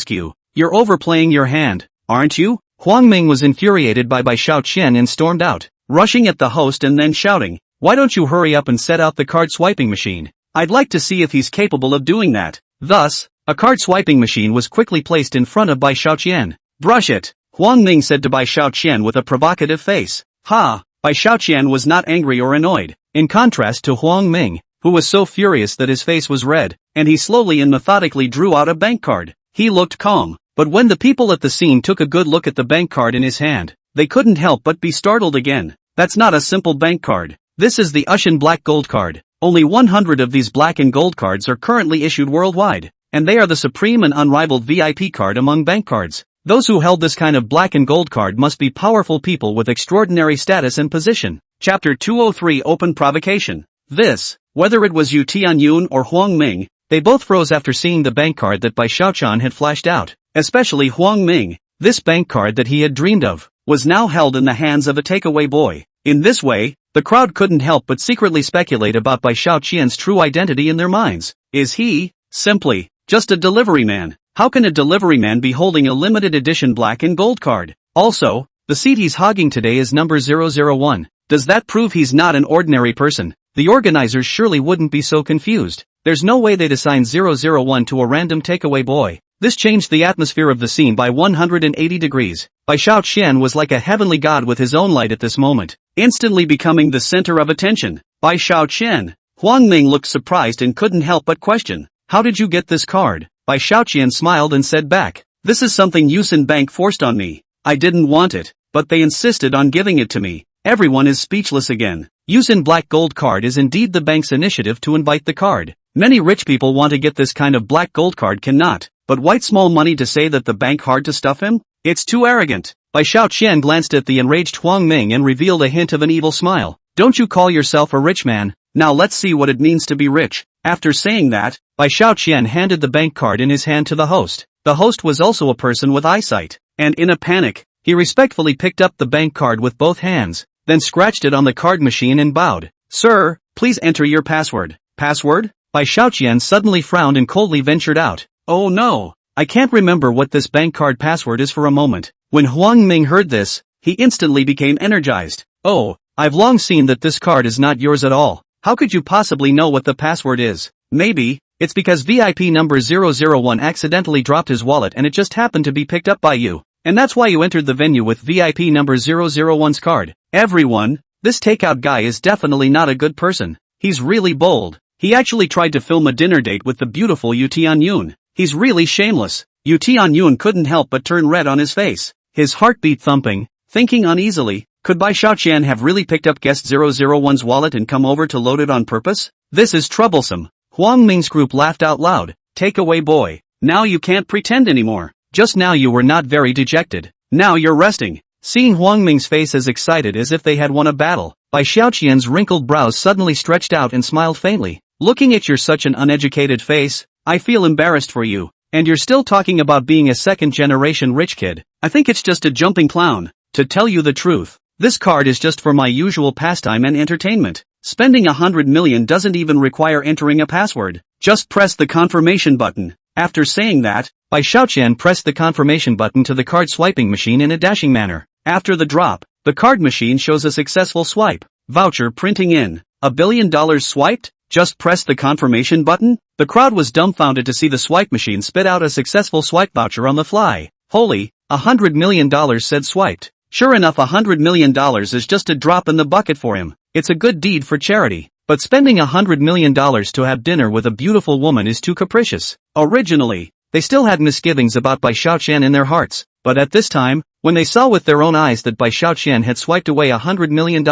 You. You're overplaying your hand, aren't you? Huang Ming was infuriated by Bai Xiaoqian and stormed out, rushing at the host and then shouting, why don't you hurry up and set out the card swiping machine? I'd like to see if he's capable of doing that. Thus, a card swiping machine was quickly placed in front of Bai Xiaoqian. Brush it, Huang Ming said to Bai Xiaoqian with a provocative face. Ha! Bai Xiaoqian was not angry or annoyed, in contrast to Huang Ming, who was so furious that his face was red, and he slowly and methodically drew out a bank card. He looked calm. But when the people at the scene took a good look at the bank card in his hand, they couldn't help but be startled again. That's not a simple bank card. This is the Ushin Black Gold card. Only 100 of these black and gold cards are currently issued worldwide, and they are the supreme and unrivaled VIP card among bank cards. Those who held this kind of black and gold card must be powerful people with extraordinary status and position. Chapter 203 Open Provocation. This, whether it was Yu Tianyun or Huang Ming, they both froze after seeing the bank card that Bai Xiaoqian had flashed out. Especially Huang Ming. This bank card that he had dreamed of was now held in the hands of a takeaway boy. In this way, the crowd couldn't help but secretly speculate about Bai Xiaoqian's true identity in their minds. Is he, simply, just a delivery man? How can a delivery man be holding a limited edition black and gold card? Also, The seat he's hogging today is number 001. Does that prove he's not an ordinary person? The organizers surely wouldn't be so confused. There's no way they'd assign 001 to a random takeaway boy. This changed the atmosphere of the scene by 180 degrees. Bai Xiaoqian was like a heavenly god with his own light at this moment, instantly becoming the center of attention. Bai Xiaoqian. Huang Ming looked surprised and couldn't help but question. How did you get this card? Bai Xiaoqian smiled and said back. This is something Yusen Bank forced on me. I didn't want it, but they insisted on giving it to me. Everyone is speechless again. Yusen Black Gold card is indeed the bank's initiative to invite the card. Many rich people want to get this kind of black gold card cannot. But white small money to say that the bank hard to stuff him? It's too arrogant. Bai Xiaoqian glanced at the enraged Huang Ming and revealed a hint of an evil smile. Don't you call yourself a rich man? Now let's see what it means to be rich. After saying that, Bai Xiaoqian handed the bank card in his hand to the host. The host was also a person with eyesight. And in a panic, he respectfully picked up the bank card with both hands, then scratched it on the card machine and bowed. Sir, please enter your password. Password? Bai Xiaoqian suddenly frowned and coldly ventured out. Oh no, I can't remember what this bank card password is for a moment. When Huang Ming heard this, he instantly became energized. Oh, I've long seen that this card is not yours at all. How could you possibly know what the password is? Maybe, it's because VIP number 001 accidentally dropped his wallet and it just happened to be picked up by you. And that's why you entered the venue with VIP number 001's card. Everyone, this takeout guy is definitely not a good person. He's really bold. He actually tried to film a dinner date with the beautiful Yu Tianyun. He's really shameless. Yu Tianyun couldn't help but turn red on his face. His heartbeat thumping, thinking uneasily, could Bai Xiaoqian have really picked up guest 001's wallet and come over to load it on purpose? This is troublesome. Huang Ming's group laughed out loud. Takeaway boy. Now you can't pretend anymore. Just now you were not very dejected. Now you're resting. Seeing Huang Ming's face as excited as if they had won a battle, Bai Xiaoqian's wrinkled brows suddenly stretched out and smiled faintly. Looking at your such an uneducated face, I feel embarrassed for you. And you're still talking about being a second-generation rich kid. I think it's just a jumping clown. To tell you the truth, this card is just for my usual pastime and entertainment. Spending 100 million doesn't even require entering a password. Just press the confirmation button. After saying that, Bai Xiaoqian pressed the confirmation button to the card swiping machine in a dashing manner. After the drop, the card machine shows a successful swipe. Voucher printing in. $1 billion swiped? Just press the confirmation button? The crowd was dumbfounded to see the swipe machine spit out a successful swipe voucher on the fly. Holy, $100 million said swiped. Sure enough, $100 million is just a drop in the bucket for him. It's a good deed for charity. But spending $100 million to have dinner with a beautiful woman is too capricious. Originally, they still had misgivings about Bai Xiaoqian in their hearts. But at this time, when they saw with their own eyes that Bai Xiaoqian had swiped away $100 million,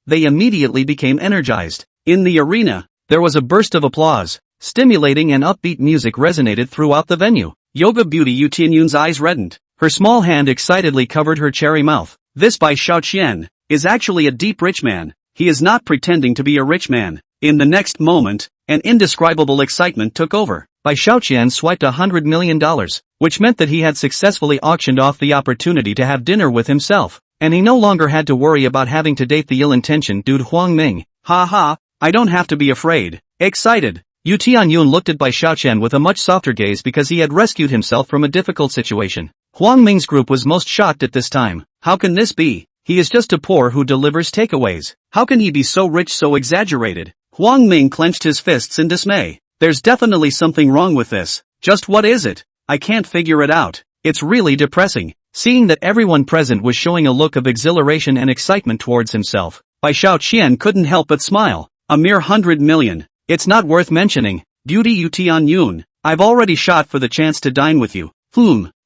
they immediately became energized. In the arena, there was a burst of applause. Stimulating and upbeat music resonated throughout the venue. Yoga beauty Yu Tianyun's eyes reddened. Her small hand excitedly covered her cherry mouth. This Bai Xiaoqian is actually a deep rich man. He is not pretending to be a rich man. In the next moment, an indescribable excitement took over. Bai Xiaoqian swiped $100 million, which meant that he had successfully auctioned off the opportunity to have dinner with himself, and he no longer had to worry about having to date the ill-intentioned dude Huang Ming. Ha ha, I don't have to be afraid. Excited. Yu Tianyun looked at Bai Xiaoqian with a much softer gaze because he had rescued himself from a difficult situation. Huang Ming's group was most shocked at this time. How can this be? He is just a poor who delivers takeaways. How can he be so rich, so exaggerated? Huang Ming clenched his fists in dismay. There's definitely something wrong with this. Just what is it? I can't figure it out. It's really depressing. Seeing that everyone present was showing a look of exhilaration and excitement towards himself, Bai Xiaoqian couldn't help but smile. A mere 100 million. It's not worth mentioning. Beauty Yu Tianyun, I've already shot for the chance to dine with you.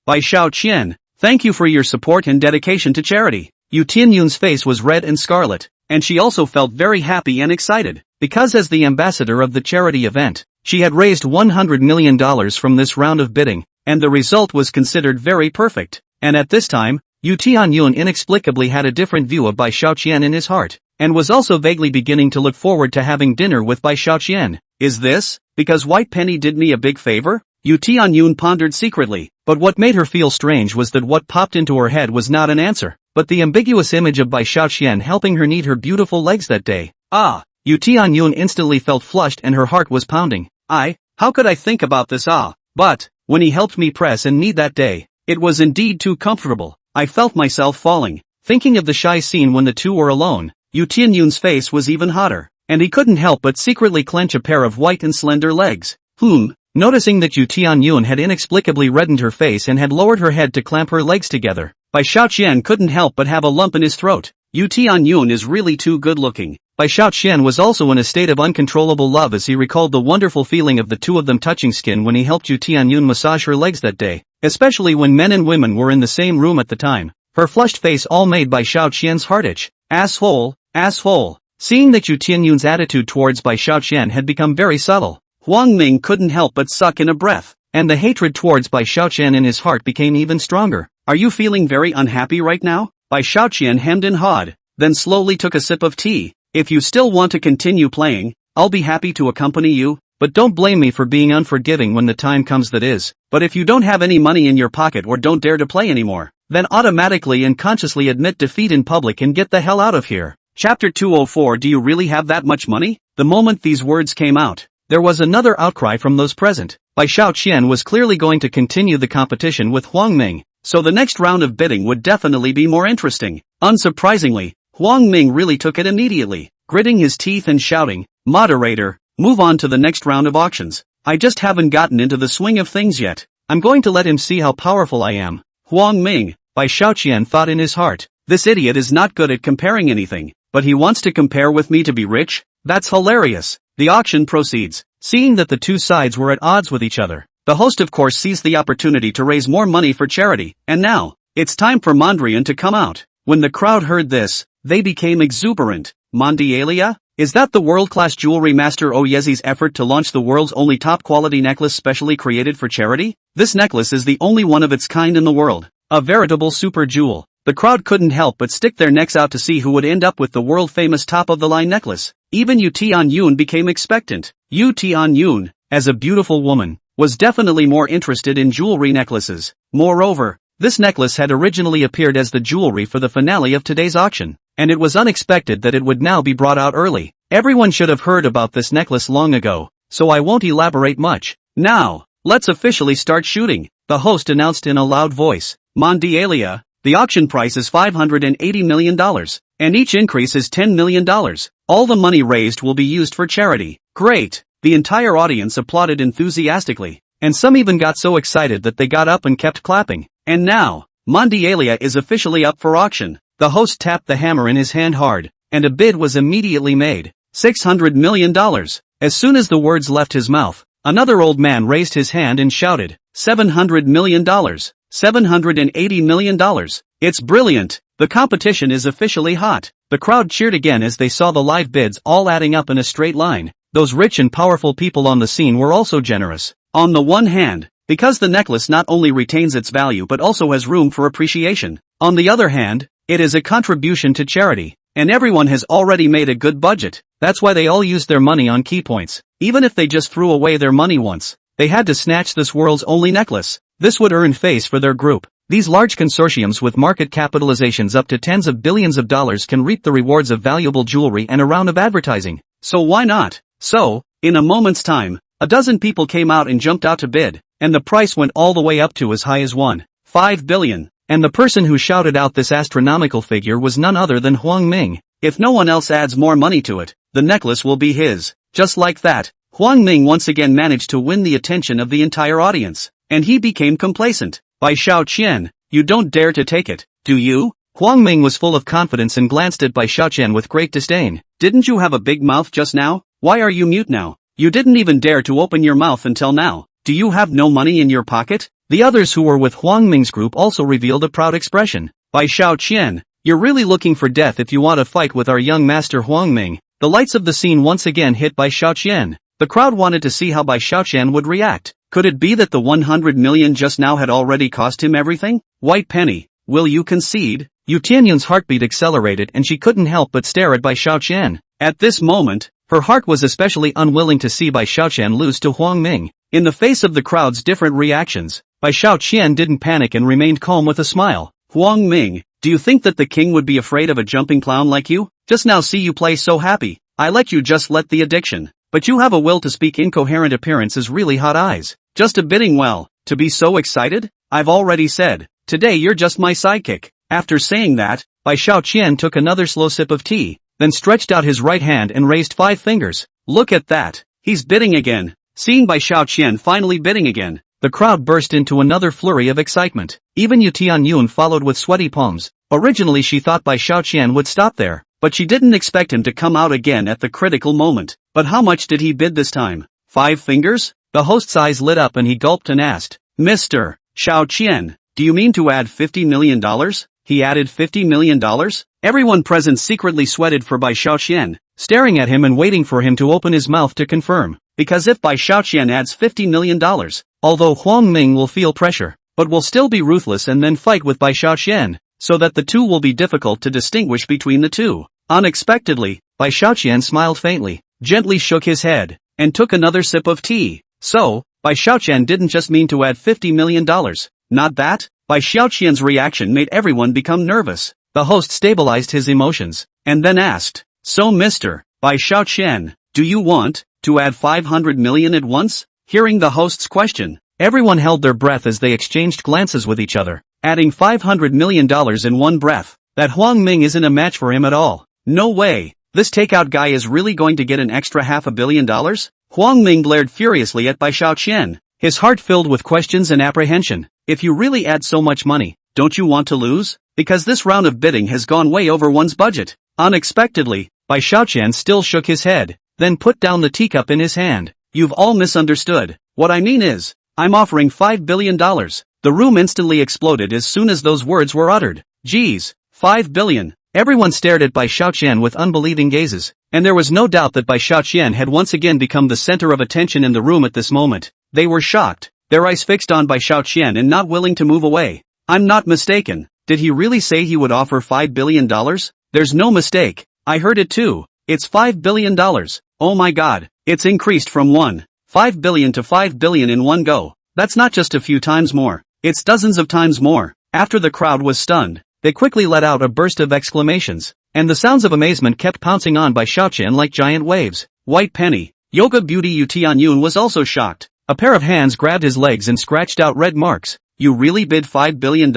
Bai Xiaoqian, thank you for your support and dedication to charity. Yu Tianyun's face was red and scarlet, and she also felt very happy and excited, because as the ambassador of the charity event, she had raised $100 million from this round of bidding, and the result was considered very perfect. And at this time, Yu Tianyun inexplicably had a different view of Bai Xiaoqian in his heart, and was also vaguely beginning to look forward to having dinner with Bai Xiaoqian. Is this because White Penny did me a big favor? Yu Tianyun pondered secretly, but what made her feel strange was that what popped into her head was not an answer, but the ambiguous image of Bai Xiaoqian helping her knead her beautiful legs that day. Yu Tianyun instantly felt flushed and her heart was pounding. How could I think about this? But, when he helped me press and knead that day, it was indeed too comfortable. I felt myself falling. Thinking of the shy scene when the two were alone, Yu Tianyun's face was even hotter, and he couldn't help but secretly clench a pair of white and slender legs. Noticing that Yu Tianyun had inexplicably reddened her face and had lowered her head to clamp her legs together, Bai Xiaoqian couldn't help but have a lump in his throat. Yu Tianyun is really too good looking. Bai Xiaoqian was also in a state of uncontrollable love as he recalled the wonderful feeling of the two of them touching skin when he helped Yu Tianyun massage her legs that day, especially when men and women were in the same room at the time. Her flushed face all made Bai Xiaoqian's heart itch. Asshole, asshole. Seeing that Yu Tianyun's attitude towards Bai Xiaoqian had become very subtle, Huang Ming couldn't help but suck in a breath, and the hatred towards Bai Xiaoqian in his heart became even stronger. Are you feeling very unhappy right now? Bai Xiaoqian hemmed and hawed, then slowly took a sip of tea. If you still want to continue playing, I'll be happy to accompany you, but don't blame me for being unforgiving when the time comes that is. But if you don't have any money in your pocket or don't dare to play anymore, then automatically and consciously admit defeat in public and get the hell out of here. Chapter 204. Do you really have that much money? The moment these words came out, there was another outcry from those present. Bai Xiaoqian was clearly going to continue the competition with Huang Ming, so the next round of bidding would definitely be more interesting. Unsurprisingly, Huang Ming really took it immediately, gritting his teeth and shouting, "Moderator, move on to the next round of auctions. I just haven't gotten into the swing of things yet. I'm going to let him see how powerful I am." Huang Ming, Bai Xiaoqian thought in his heart, this idiot is not good at comparing anything, but he wants to compare with me to be rich? That's hilarious. The auction proceeds. Seeing that the two sides were at odds with each other, the host of course seized the opportunity to raise more money for charity, and now, it's time for Mondrian to come out. When the crowd heard this, they became exuberant. Mondialia? Is that the world-class jewelry master Oyezi's effort to launch the world's only top-quality necklace specially created for charity? This necklace is the only one of its kind in the world. A veritable super jewel. The crowd couldn't help but stick their necks out to see who would end up with the world-famous top-of-the-line necklace. Even Yu Tianyun became expectant. Yu Tianyun, as a beautiful woman, was definitely more interested in jewelry necklaces. Moreover, this necklace had originally appeared as the jewelry for the finale of today's auction, and it was unexpected that it would now be brought out early. Everyone should have heard about this necklace long ago, so I won't elaborate much. Now, let's officially start shooting, the host announced in a loud voice. Mondialia, the auction price is $580 million, and each increase is $10 million. All the money raised will be used for charity. Great! The entire audience applauded enthusiastically, and some even got so excited that they got up and kept clapping. And now, Mondialia is officially up for auction. The host tapped the hammer in his hand hard, and a bid was immediately made. $600 million. As soon as the words left his mouth, another old man raised his hand and shouted, $700 million. $780 million. It's brilliant. The competition is officially hot. The crowd cheered again as they saw the live bids all adding up in a straight line. Those rich and powerful people on the scene were also generous. On the one hand, because the necklace not only retains its value but also has room for appreciation. On the other hand, it is a contribution to charity, and everyone has already made a good budget. That's why they all used their money on key points. Even if they just threw away their money once, they had to snatch this world's only necklace. This would earn face for their group. These large consortiums with market capitalizations up to tens of billions of dollars can reap the rewards of valuable jewelry and a round of advertising. So why not? So, in a moment's time, a dozen people came out and jumped out to bid, and the price went all the way up to as high as $1.5 billion. And the person who shouted out this astronomical figure was none other than Huang Ming. If no one else adds more money to it, the necklace will be his. Just like that, Huang Ming once again managed to win the attention of the entire audience, and he became complacent. Bai Xiaoqian, you don't dare to take it, do you? Huang Ming was full of confidence and glanced at Bai Xiaoqian with great disdain. Didn't you have a big mouth just now? Why are you mute now? You didn't even dare to open your mouth until now. Do you have no money in your pocket? The others who were with Huang Ming's group also revealed a proud expression. Bai Xiaoqian, you're really looking for death if you want to fight with our young master Huang Ming. The lights of the scene once again hit Bai Xiaoqian. The crowd wanted to see how Bai Xiaoqian would react. Could it be that the 100 million just now had already cost him everything? White penny, will you concede? Yu Tianyun's heartbeat accelerated and she couldn't help but stare at Bai Xiaoqian. At this moment, her heart was especially unwilling to see Bai Xiaoqian lose to Huang Ming. In the face of the crowd's different reactions, Bai Xiaoqian didn't panic and remained calm with a smile. Huang Ming, do you think that the king would be afraid of a jumping clown like you? Just now see you play so happy. I let you just let the addiction. But you have a will to speak. Incoherent appearance is really hot eyes. Just a bidding well, to be so excited? I've already said, today you're just my sidekick. After saying that, Bai Xiaoqian took another slow sip of tea, then stretched out his right hand and raised 5 fingers. Look at that. He's bidding again. Seeing Bai Xiaoqian finally bidding again, the crowd burst into another flurry of excitement. Even Yu Tianyun followed with sweaty palms. Originally she thought Bai Xiaoqian would stop there, but she didn't expect him to come out again at the critical moment. But how much did he bid this time? 5 fingers? The host's eyes lit up and he gulped and asked, Mr. Xiaoqian, do you mean to add $50 million? He added $50 million? Everyone present secretly sweated for Bai Xiaoqian, staring at him and waiting for him to open his mouth to confirm. Because if Bai Xiaoqian adds $50 million, although Huang Ming will feel pressure, but will still be ruthless and then fight with Bai Xiaoqian, so that the two will be difficult to distinguish between the two. Unexpectedly, Bai Xiaoqian smiled faintly, gently shook his head, and took another sip of tea. So, Bai Xiaoqian didn't just mean to add $50 million. Not that? Bai Xiaoqian's reaction made everyone become nervous. The host stabilized his emotions, and then asked, So Mr. Bai Xiaoqian, do you want to add 500 million at once? Hearing the host's question, everyone held their breath as they exchanged glances with each other. Adding $500 million in one breath, that Huang Ming isn't a match for him at all. No way. This takeout guy is really going to get an extra $500 million? Huang Ming glared furiously at Bai Xiaoqian, his heart filled with questions and apprehension. If you really add so much money, don't you want to lose? Because this round of bidding has gone way over one's budget. Unexpectedly, Bai Xiaoqian still shook his head, then put down the teacup in his hand. You've all misunderstood. What I mean is, I'm offering $5 billion. The room instantly exploded as soon as those words were uttered. Geez, 5 billion. Everyone stared at Bai Xiaoqian with unbelieving gazes, and there was no doubt that Bai Xiaoqian had once again become the center of attention in the room at this moment. They were shocked, their eyes fixed on Bai Xiaoqian and not willing to move away. I'm not mistaken. Did he really say he would offer $5 billion? There's no mistake. I heard it too. It's $5 billion. Oh my god. It's increased from 1.5 billion to 5 billion in one go. That's not just a few times more. It's dozens of times more. After the crowd was stunned, they quickly let out a burst of exclamations, and the sounds of amazement kept pouncing on Bai Xiaoqian like giant waves. White Penny, Yoga Beauty Yu Tianyun was also shocked. A pair of hands grabbed his legs and scratched out red marks. You really bid $5 billion?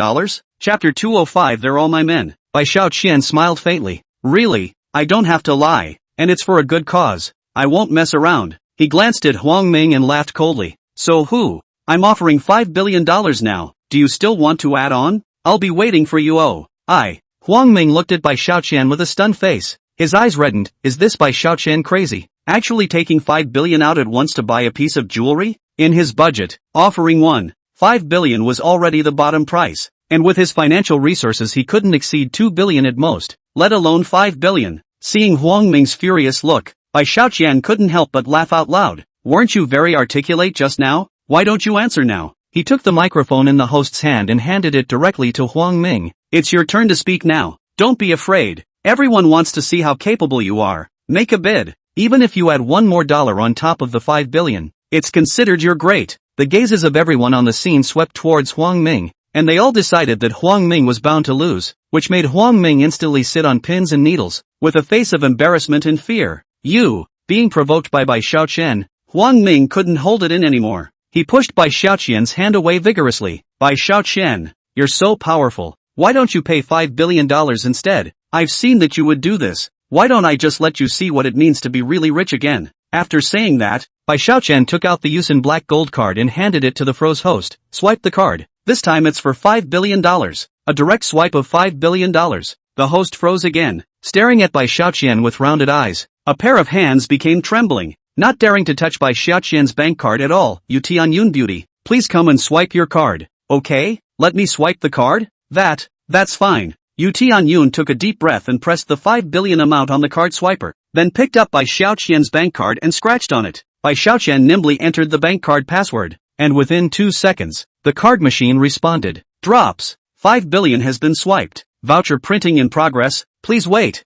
Chapter 205 They're all my men. Bai Xiaoqian smiled faintly. Really? I don't have to lie. And it's for a good cause. I won't mess around. He glanced at Huang Ming and laughed coldly. So who? I'm offering $5 billion now. Do you still want to add on? I'll be waiting for you. Oh, Huang Ming looked at Bai Xiaoqian with a stunned face. His eyes reddened. Is this Bai Xiaoqian crazy? Actually taking 5 billion out at once to buy a piece of jewelry? In his budget, offering 1.5 billion was already the bottom price. And with his financial resources he couldn't exceed 2 billion at most, let alone 5 billion. Seeing Huang Ming's furious look, Bai Xiaoqian couldn't help but laugh out loud. Weren't you very articulate just now? Why don't you answer now? He took the microphone in the host's hand and handed it directly to Huang Ming. It's your turn to speak now. Don't be afraid. Everyone wants to see how capable you are. Make a bid. Even if you add $1 more on top of the 5 billion, it's considered you're great. The gazes of everyone on the scene swept towards Huang Ming, and they all decided that Huang Ming was bound to lose, which made Huang Ming instantly sit on pins and needles, with a face of embarrassment and fear. Being provoked by Bai Xiaoqian, Huang Ming couldn't hold it in anymore. He pushed Bai Xiaoqian's hand away vigorously. Bai Xiaoqian, you're so powerful. Why don't you pay $5 billion instead? I've seen that you would do this. Why don't I just let you see what it means to be really rich again? After saying that, Bai Xiaoqian took out the Yusin black gold card and handed it to the froze host. Swipe the card. This time it's for $5 billion. A direct swipe of $5 billion. The host froze again, staring at Bai Xiaoqian with rounded eyes. A pair of hands became trembling, not daring to touch Bai Xiaoqian's bank card at all. Yu Tianyun beauty, please come and swipe your card. Okay, let me swipe the card? That's fine. Yu Tianyun took a deep breath and pressed the 5 billion amount on the card swiper, then picked up Bai Xiaoqian's bank card and scratched on it. Bai Xiaoqian nimbly entered the bank card password, and within 2 seconds, the card machine responded. Drops. 5 billion has been swiped. Voucher printing in progress. Please wait.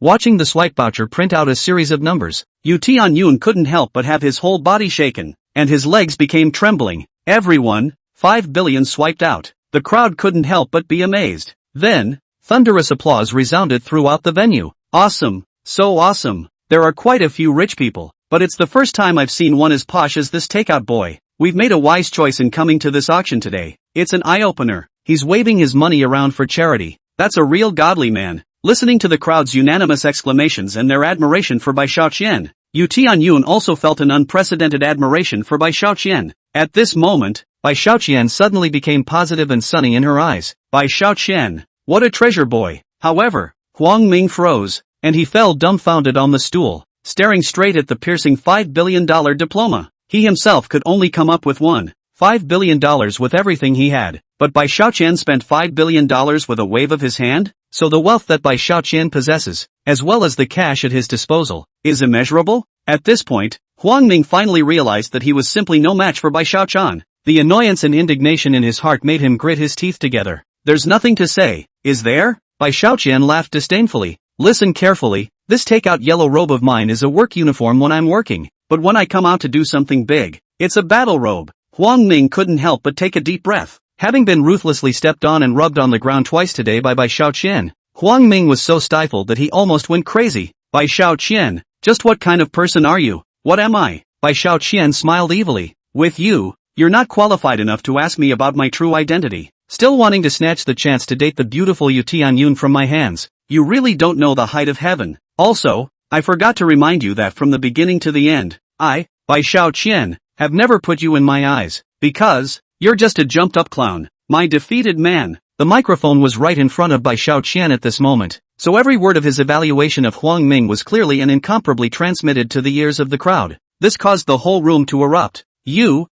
Watching the swipe voucher print out a series of numbers, Yu Tianyun couldn't help but have his whole body shaken, and his legs became trembling. Everyone, 5 billion swiped out. The crowd couldn't help but be amazed. Then, thunderous applause resounded throughout the venue. Awesome. So awesome. There are quite a few rich people, but it's the first time I've seen one as posh as this takeout boy. We've made a wise choice in coming to this auction today. It's an eye-opener. he's waving his money around for charity. That's a real godly man. Listening to the crowd's unanimous exclamations and their admiration for Bai Xiaoqian, Yu Tianyun also felt an unprecedented admiration for Bai Xiaoqian. At this moment, Bai Xiaoqian suddenly became positive and sunny in her eyes. Bai Xiaoqian, what a treasure boy. However, Huang Ming froze, and he fell dumbfounded on the stool, staring straight at the piercing $5 billion diploma. He himself could only come up with $5 billion with everything he had, but Bai Xiaoqian spent $5 billion with a wave of his hand? So the wealth that Bai Xiaoqian possesses, as well as the cash at his disposal, is immeasurable? At this point, Huang Ming finally realized that he was simply no match for Bai Xiaoqian. The annoyance and indignation in his heart made him grit his teeth together. There's nothing to say, is there? Bai Xiaoqian laughed disdainfully. Listen carefully, this take-out yellow robe of mine is a work uniform when I'm working, but when I come out to do something big, it's a battle robe. Huang Ming couldn't help but take a deep breath. Having been ruthlessly stepped on and rubbed on the ground twice today by Bai Xiaoqian, Huang Ming was so stifled that he almost went crazy. Bai Xiaoqian, just what kind of person are you? What am I? Bai Xiaoqian smiled evilly. With you, you're not qualified enough to ask me about my true identity. Still wanting to snatch the chance to date the beautiful Yu Tianyun from my hands. You really don't know the height of heaven. Also, I forgot to remind you that from the beginning to the end, I, Bai Xiaoqian, have never put you in my eyes. Because, you're just a jumped-up clown. My defeated man. The microphone was right in front of Bai Xiaoqian at this moment, so every word of his evaluation of Huang Ming was clearly and incomparably transmitted to the ears of the crowd. This caused the whole room to erupt. You.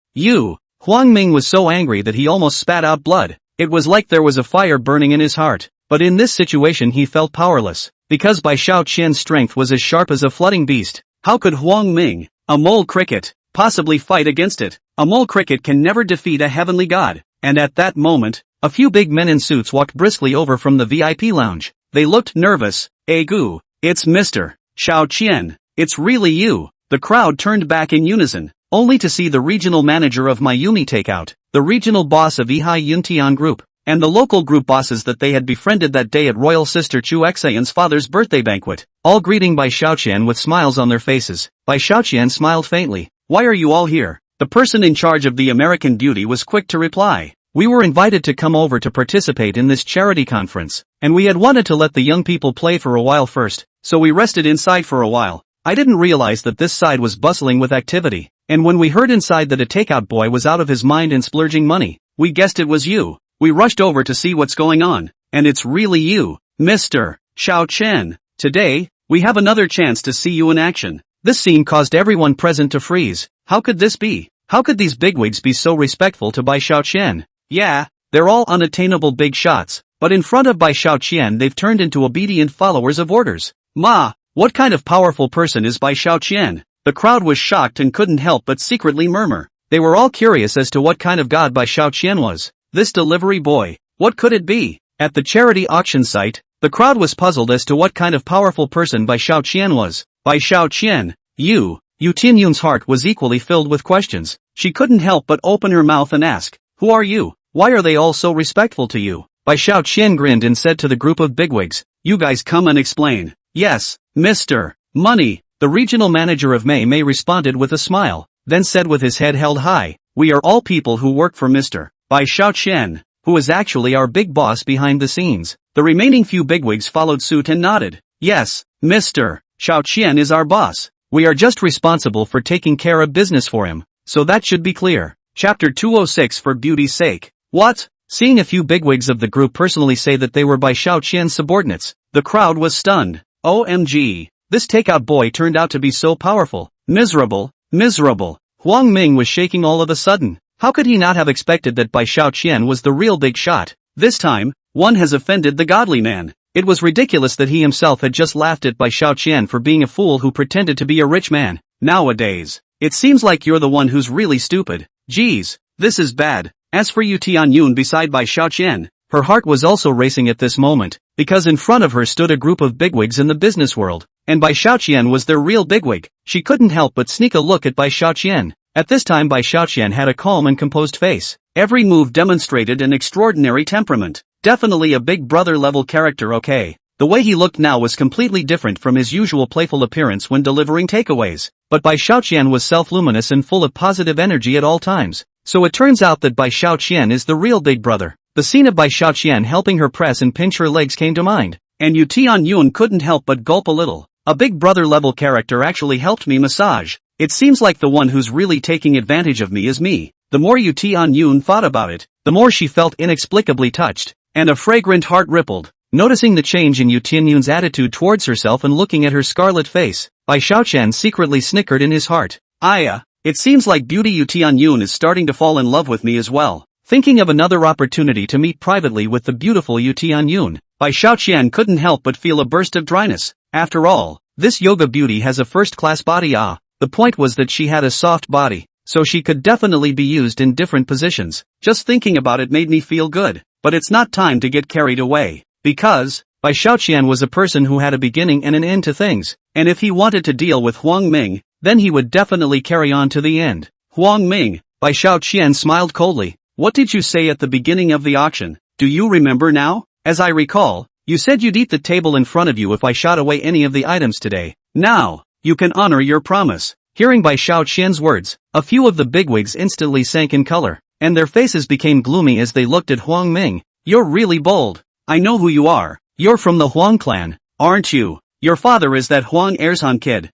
Huang Ming was so angry that he almost spat out blood. It was like there was a fire burning in his heart. But in this situation he felt powerless, because Bai Xiaoqian's strength was as sharp as a flooding beast. How could Huang Ming, a mole cricket, possibly fight against it? A mole cricket can never defeat a heavenly god. And at that moment, a few big men in suits walked briskly over from the VIP lounge. They looked nervous. Gu, it's Mr. Xiaoqian. It's really you. The crowd turned back in unison, only to see the regional manager of Mayumi Takeout, the regional boss of Ehai Yuntian Group, and the local group bosses that they had befriended that day at royal sister Chu Xian's father's birthday banquet, all greeting Bai Xiaoqian with smiles on their faces. Bai Xiaoqian smiled faintly. Why are you all here? The person in charge of the American Beauty was quick to reply. We were invited to come over to participate in this charity conference, and we had wanted to let the young people play for a while first, so we rested inside for a while. I didn't realize that this side was bustling with activity, and when we heard inside that a takeout boy was out of his mind and splurging money, we guessed it was you. We rushed over to see what's going on, and it's really you, Mr. Xiaoqian. Today, we have another chance to see you in action. This scene caused everyone present to freeze. How could this be? How could these bigwigs be so respectful to Bai Xiaoqian? Yeah, they're all unattainable big shots, but in front of Bai Xiaoqian they've turned into obedient followers of orders. What kind of powerful person is Bai Xiaoqian? The crowd was shocked and couldn't help but secretly murmur. They were all curious as to what kind of god Bai Xiaoqian was. This delivery boy, what could it be? At the charity auction site, the crowd was puzzled as to what kind of powerful person Bai Xiaoqian was. Bai Xiaoqian, Yu Tianyun's heart was equally filled with questions. She couldn't help but open her mouth and ask, who are you? Why are they all so respectful to you? Bai Xiaoqian grinned and said to the group of bigwigs, you guys come and explain. Yes, Mr. Money. The regional manager of May responded with a smile, then said with his head held high, we are all people who work for Mr. Bai Xiaoqian, who is actually our big boss behind the scenes. The remaining few bigwigs followed suit and nodded. Yes, Mr. Xiaoqian is our boss. We are just responsible for taking care of business for him, so that should be clear. Chapter 206 For beauty's sake. What? Seeing a few bigwigs of the group personally say that they were Bai Xiaoqian's subordinates, the crowd was stunned. OMG. This takeout boy turned out to be so powerful. Miserable. Huang Ming was shaking all of a sudden. How could he not have expected that Bai Xiaoqian was the real big shot? This time, one has offended the godly man. It was ridiculous that he himself had just laughed at Bai Xiaoqian for being a fool who pretended to be a rich man. Nowadays, it seems like you're the one who's really stupid. Geez, this is bad. As for Yu Tianyun beside Bai Xiaoqian, her heart was also racing at this moment, because in front of her stood a group of bigwigs in the business world, and Bai Xiaoqian was their real bigwig. She couldn't help but sneak a look at Bai Xiaoqian. At this time Bai Xiaoqian had a calm and composed face. Every move demonstrated an extraordinary temperament. Definitely a big brother level character, okay. The way he looked now was completely different from his usual playful appearance when delivering takeaways. But Bai Xiaoqian was self-luminous and full of positive energy at all times. So it turns out that Bai Xiaoqian is the real big brother. the scene of Bai Xiaoqian helping her press and pinch her legs came to mind. And Yu Tianyun couldn't help but gulp a little. A big brother level character actually helped me massage. It seems like the one who's really taking advantage of me is me. The more Yu Tianyun thought about it, the more she felt inexplicably touched, and a fragrant heart rippled. Noticing the change in Yu Tianyun's attitude towards herself and looking at her scarlet face, Bai Xiaoqian secretly snickered in his heart. It seems like beauty Yu Tianyun is starting to fall in love with me as well. Thinking of another opportunity to meet privately with the beautiful Yu Tianyun, Bai Xiaoqian couldn't help but feel a burst of dryness. After all, this yoga beauty has a first-class body. The point was that she had a soft body, so she could definitely be used in different positions. Just thinking about it made me feel good. But it's not time to get carried away. Because, Bai Xiaoqian was a person who had a beginning and an end to things, and if he wanted to deal with Huang Ming, then he would definitely carry on to the end. Huang Ming, Bai Xiaoqian smiled coldly. What did you say at the beginning of the auction? Do you remember now? As I recall, you said you'd eat the table in front of you if I shot away any of the items today. Now, you can honor your promise. Hearing Bai Xiaoqian's words, a few of the bigwigs instantly sank in color, and their faces became gloomy as they looked at Huang Ming. You're really bold. I know who you are. You're from the Huang clan, aren't you? Your father is that Huang Erzhan kid.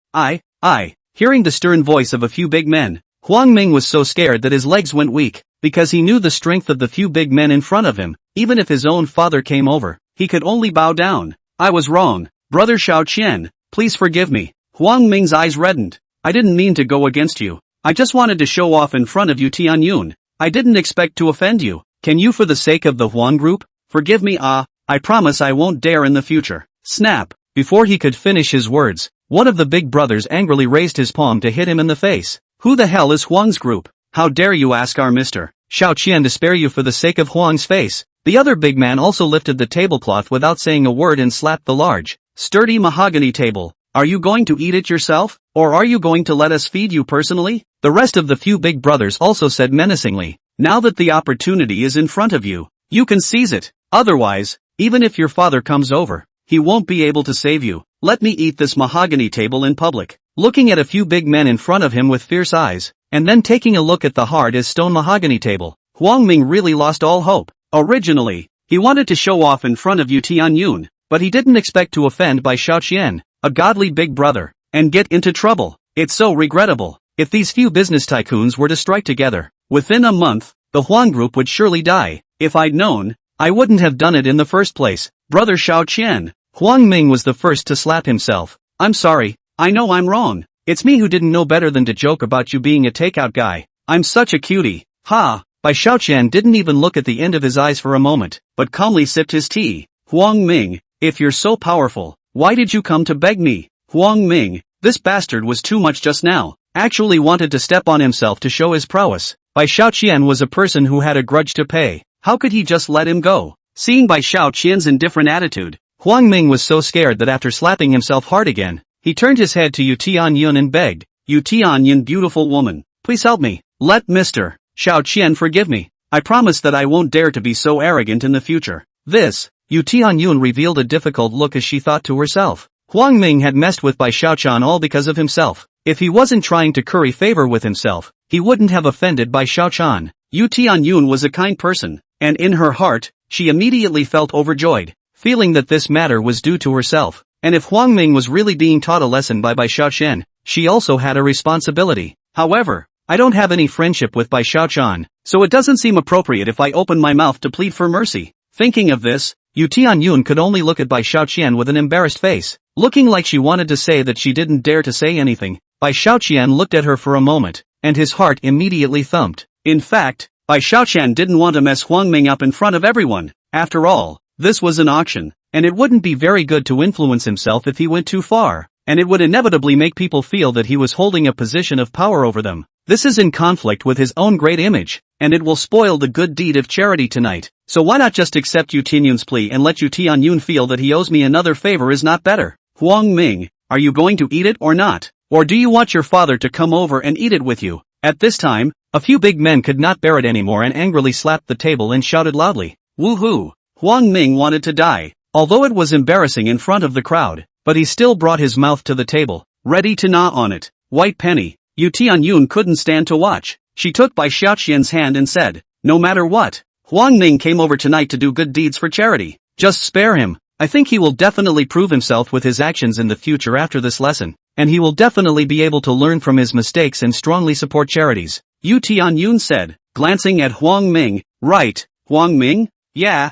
Hearing the stern voice of a few big men, Huang Ming was so scared that his legs went weak, because he knew the strength of the few big men in front of him. Even if his own father came over, he could only bow down. I was wrong. Brother Xiaoqian, please forgive me. Huang Ming's eyes reddened. I didn't mean to go against you. I just wanted to show off in front of you Tianyun. I didn't expect to offend you. Can you for the sake of the Huang group? Forgive me I promise I won't dare in the future. Snap. Before he could finish his words, one of the big brothers angrily raised his palm to hit him in the face. Who the hell is Huang's group? How dare you ask our Mr. Xiaoqian to spare you for the sake of Huang's face? The other big man also lifted the tablecloth without saying a word and slapped the large, sturdy mahogany table. Are you going to eat it yourself? Or are you going to let us feed you personally? The rest of the few big brothers also said menacingly. Now that the opportunity is in front of you, you can seize it. Otherwise, even if your father comes over, he won't be able to save you. Let me eat this mahogany table in public. Looking at a few big men in front of him with fierce eyes, and then taking a look at the hard-as-stone mahogany table, Huang Ming really lost all hope. Originally, he wanted to show off in front of Yu Tianyun, but he didn't expect to offend Bai Xiaoqian, a godly big brother, and get into trouble. It's so regrettable. If these few business tycoons were to strike together, within a month, the Huang group would surely die. If I'd known, I wouldn't have done it in the first place. Brother Xiaoqian. Huang Ming was the first to slap himself. I'm sorry, I know I'm wrong. It's me who didn't know better than to joke about you being a takeout guy. I'm such a cutie. Ha! Bai Xiaoqian didn't even look at the end of his eyes for a moment, but calmly sipped his tea. Huang Ming, if you're so powerful, why did you come to beg me? Huang Ming, this bastard was too much just now. Actually wanted to step on himself to show his prowess. Bai Xiaoqian was a person who had a grudge to pay. How could he just let him go? Seeing Bai Xiaoqian's indifferent attitude, Huang Ming was so scared that after slapping himself hard again, he turned his head to Yu Tianyun and begged, Yu Tianyun, beautiful woman, please help me. Let Mr. Xiaoqian forgive me. I promise that I won't dare to be so arrogant in the future. This, Yu Tianyun revealed a difficult look as she thought to herself. Huang Ming had messed with Bai Xiaoqian all because of himself. If he wasn't trying to curry favor with himself, he wouldn't have offended Bai Xiaoqian. Yu Tianyun was a kind person, and in her heart, she immediately felt overjoyed, feeling that this matter was due to herself. And if Huang Ming was really being taught a lesson by Bai Xiaoqian, she also had a responsibility. However, I don't have any friendship with Bai Xiaoqian, so it doesn't seem appropriate if I open my mouth to plead for mercy. Thinking of this, Yu Tianyun could only look at Bai Xiaoqian with an embarrassed face, looking like she wanted to say that she didn't dare to say anything. Bai Xiaoqian looked at her for a moment, and his heart immediately thumped. In fact, Bai Xiaoqian didn't want to mess Huang Ming up in front of everyone. After all, this was an auction, and it wouldn't be very good to influence himself if he went too far, and it would inevitably make people feel that he was holding a position of power over them. This is in conflict with his own great image, and it will spoil the good deed of charity tonight. So why not just accept Yu Tianyun's plea and let Yu Tianyun feel that he owes me another favor? Is not better? Huang Ming, are you going to eat it or not? Or do you want your father to come over and eat it with you? At this time, a few big men could not bear it anymore and angrily slapped the table and shouted loudly, "Woohoo!" Huang Ming wanted to die, although it was embarrassing in front of the crowd, but he still brought his mouth to the table, ready to gnaw on it. White penny. Yu Tianyun couldn't stand to watch. She took Bai Xiaoqian's hand and said, "No matter what, Huang Ming came over tonight to do good deeds for charity. Just spare him. I think he will definitely prove himself with his actions in the future after this lesson, and he will definitely be able to learn from his mistakes and strongly support charities, Yu Tianyun said, glancing at Huang Ming. Right, Huang Ming? Yeah.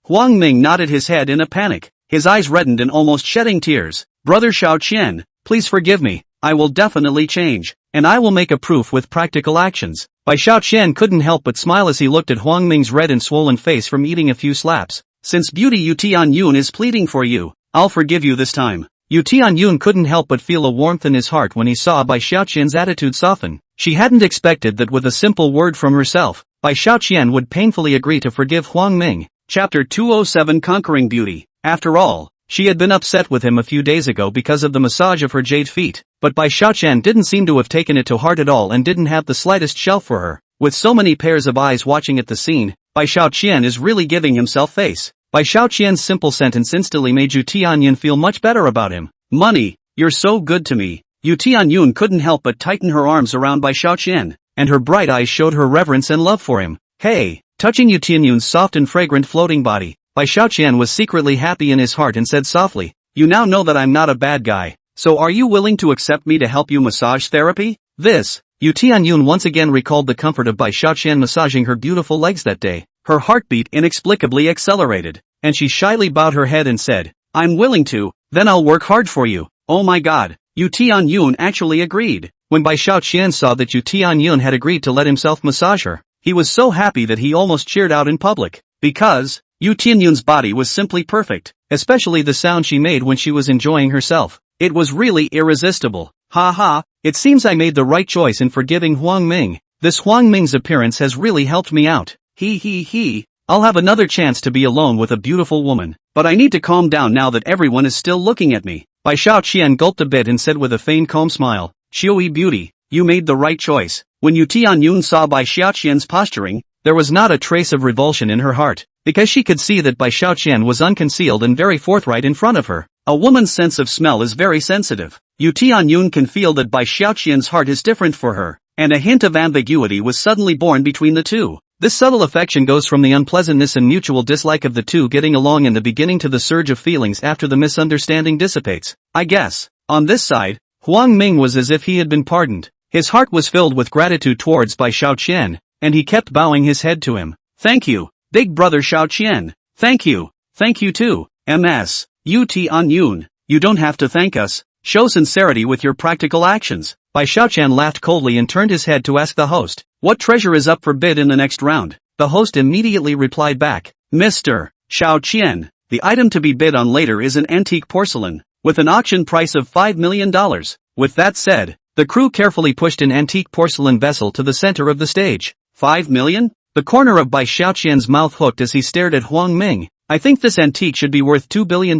Huang Ming nodded his head in a panic, his eyes reddened and almost shedding tears. Brother Xiao Qian, please forgive me, I will definitely change, and I will make a proof with practical actions. Bai Xiao Qian couldn't help but smile as he looked at Huang Ming's red and swollen face from eating a few slaps. Since beauty Yu Tianyun is pleading for you, I'll forgive you this time. Yu Tianyun couldn't help but feel a warmth in his heart when he saw Bai Xiaoqian's attitude soften. She hadn't expected that with a simple word from herself, Bai Xiaoqian would painfully agree to forgive Huang Ming. Chapter 207 Conquering Beauty. After all, she had been upset with him a few days ago because of the massage of her jade feet, but Bai Xiaoqian didn't seem to have taken it to heart at all and didn't have the slightest shelf for her. With so many pairs of eyes watching at the scene, Bai Xiaoqian is really giving himself face. Bai Xiaoqian's simple sentence instantly made Yu Tianyun feel much better about him. Money, you're so good to me. Yu Tianyun couldn't help but tighten her arms around Bai Xiaoqian, and her bright eyes showed her reverence and love for him. Hey, touching Yu Tianyun's soft and fragrant floating body, Bai Xiaoqian was secretly happy in his heart and said softly, you now know that I'm not a bad guy, so are you willing to accept me to help you massage therapy? Yu Tianyun once again recalled the comfort of Bai Xiaoqian massaging her beautiful legs that day. Her heartbeat inexplicably accelerated, and she shyly bowed her head and said, I'm willing to, then I'll work hard for you. Oh my god, Yu Tianyun actually agreed. When Bai Xiaoqian saw that Yu Tianyun had agreed to let himself massage her, he was so happy that he almost cheered out in public, because Yu Tianyun's body was simply perfect, especially the sound she made when she was enjoying herself. It was really irresistible. Ha, it seems I made the right choice in forgiving Huang Ming. This Huang Ming's appearance has really helped me out. He. I'll have another chance to be alone with a beautiful woman, but I need to calm down now that everyone is still looking at me. Bai Xiaoqian gulped a bit and said with a faint calm smile, Xiaoyi beauty, you made the right choice. When Yu Tianyun saw Bai Xiaoqian's posturing, there was not a trace of revulsion in her heart, because she could see that Bai Xiaoqian was unconcealed and very forthright in front of her. A woman's sense of smell is very sensitive. Yu Tianyun can feel that Bai Xiaoqian's heart is different for her, and a hint of ambiguity was suddenly born between the two. This subtle affection goes from the unpleasantness and mutual dislike of the two getting along in the beginning to the surge of feelings after the misunderstanding dissipates. I guess. On this side, Huang Ming was as if he had been pardoned. His heart was filled with gratitude towards Bai Xiaoqian, and he kept bowing his head to him. Thank you, big brother Xiaoqian. Thank you too, Ms. Yu Tianyun. You don't have to thank us. Show sincerity with your practical actions. Bai Xiaoqian laughed coldly and turned his head to ask the host, what treasure is up for bid in the next round? The host immediately replied back, Mr. Xiaoqian, the item to be bid on later is an antique porcelain, with an auction price of $5 million. With that said, the crew carefully pushed an antique porcelain vessel to the center of the stage. 5 million? The corner of Bai Xiaoqian's mouth hooked as he stared at Huang Ming. I think this antique should be worth $2 billion.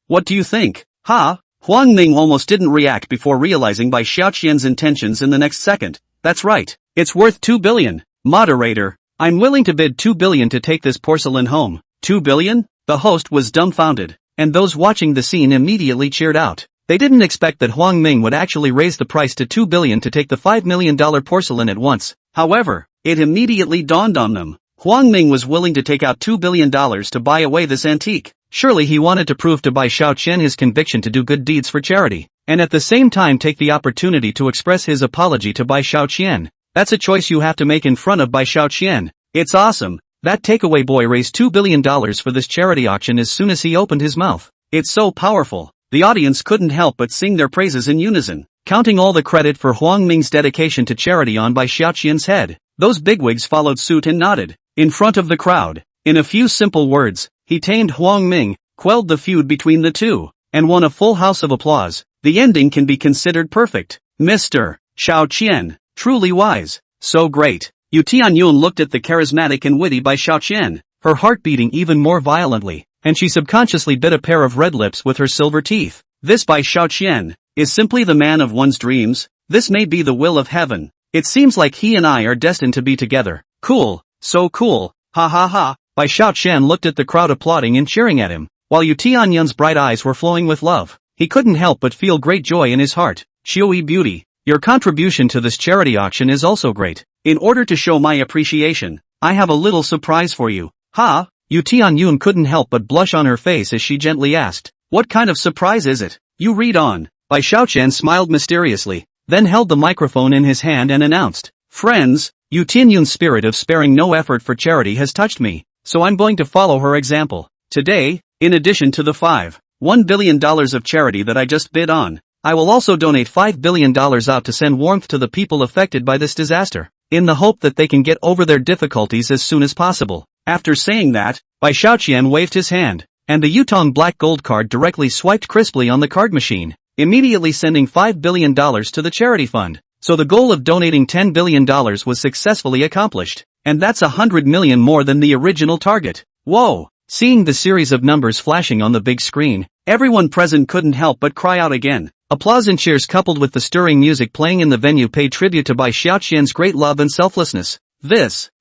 What do you think? Huang Ming almost didn't react before realizing Bai Xiaoqian's intentions in the next second. That's right. It's worth 2 billion. Moderator, I'm willing to bid 2 billion to take this porcelain home. 2 billion? The host was dumbfounded, and those watching the scene immediately cheered out. They didn't expect that Huang Ming would actually raise the price to 2 billion to take the $5 million porcelain at once. However, it immediately dawned on them. Huang Ming was willing to take out $2 billion to buy away this antique. Surely he wanted to prove to Bai Xiaoqian his conviction to do good deeds for charity, and at the same time take the opportunity to express his apology to Bai Xiaoqian. That's a choice you have to make in front of Bai Xiaoqian. It's awesome. That takeaway boy raised $2 billion for this charity auction as soon as he opened his mouth. It's so powerful. The audience couldn't help but sing their praises in unison, counting all the credit for Huang Ming's dedication to charity on Bai Xiaoqian's head. Those bigwigs followed suit and nodded. In front of the crowd, in a few simple words, he tamed Huang Ming, quelled the feud between the two, and won a full house of applause. The ending can be considered perfect. Mr. Xiaoqian, truly wise, so great. Yu Tianyun looked at the charismatic and witty Bai Xiaoqian, her heart beating even more violently, and she subconsciously bit a pair of red lips with her silver teeth. This Bai Xiaoqian is simply the man of one's dreams. This may be the will of heaven. It seems like he and I are destined to be together. Cool, so cool, ha. Bai Xiaoqian looked at the crowd applauding and cheering at him, while Yu Tianyun's bright eyes were flowing with love. He couldn't help but feel great joy in his heart. Xiaoyi beauty, your contribution to this charity auction is also great. In order to show my appreciation, I have a little surprise for you. Ha! Yu Tianyun couldn't help but blush on her face as she gently asked, what kind of surprise is it? You read on. Bai Xiaoqian smiled mysteriously, then held the microphone in his hand and announced, friends, Yu Tianyun's spirit of sparing no effort for charity has touched me, so I'm going to follow her example. Today, in addition to the $1 billion of charity that I just bid on, I will also donate $5 billion out to send warmth to the people affected by this disaster, in the hope that they can get over their difficulties as soon as possible. After saying that, Bai Xiaoqian waved his hand, and the Yutong black gold card directly swiped crisply on the card machine, immediately sending $5 billion to the charity fund. So the goal of donating $10 billion was successfully accomplished, and that's $100 million more than the original target. Whoa! Seeing the series of numbers flashing on the big screen, everyone present couldn't help but cry out again. Applause and cheers coupled with the stirring music playing in the venue paid tribute to Bai Xiaoqian's great love and selflessness.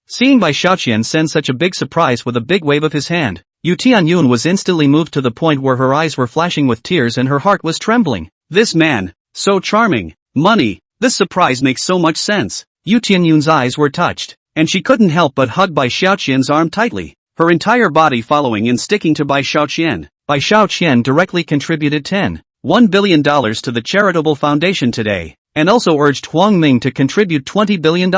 Seeing Bai Xiaoqian send such a big surprise with a big wave of his hand, Yu Tianyun was instantly moved to the point where her eyes were flashing with tears and her heart was trembling. This man, so charming, money, this surprise makes so much sense. Yu Tianyun's eyes were touched, and she couldn't help but hug Bai Xiaoqian's arm tightly, her entire body following and sticking to Bai Xiaoqian. Bai Xiaoqian directly contributed $1 billion to the charitable foundation today, and also urged Huang Ming to contribute $20 billion.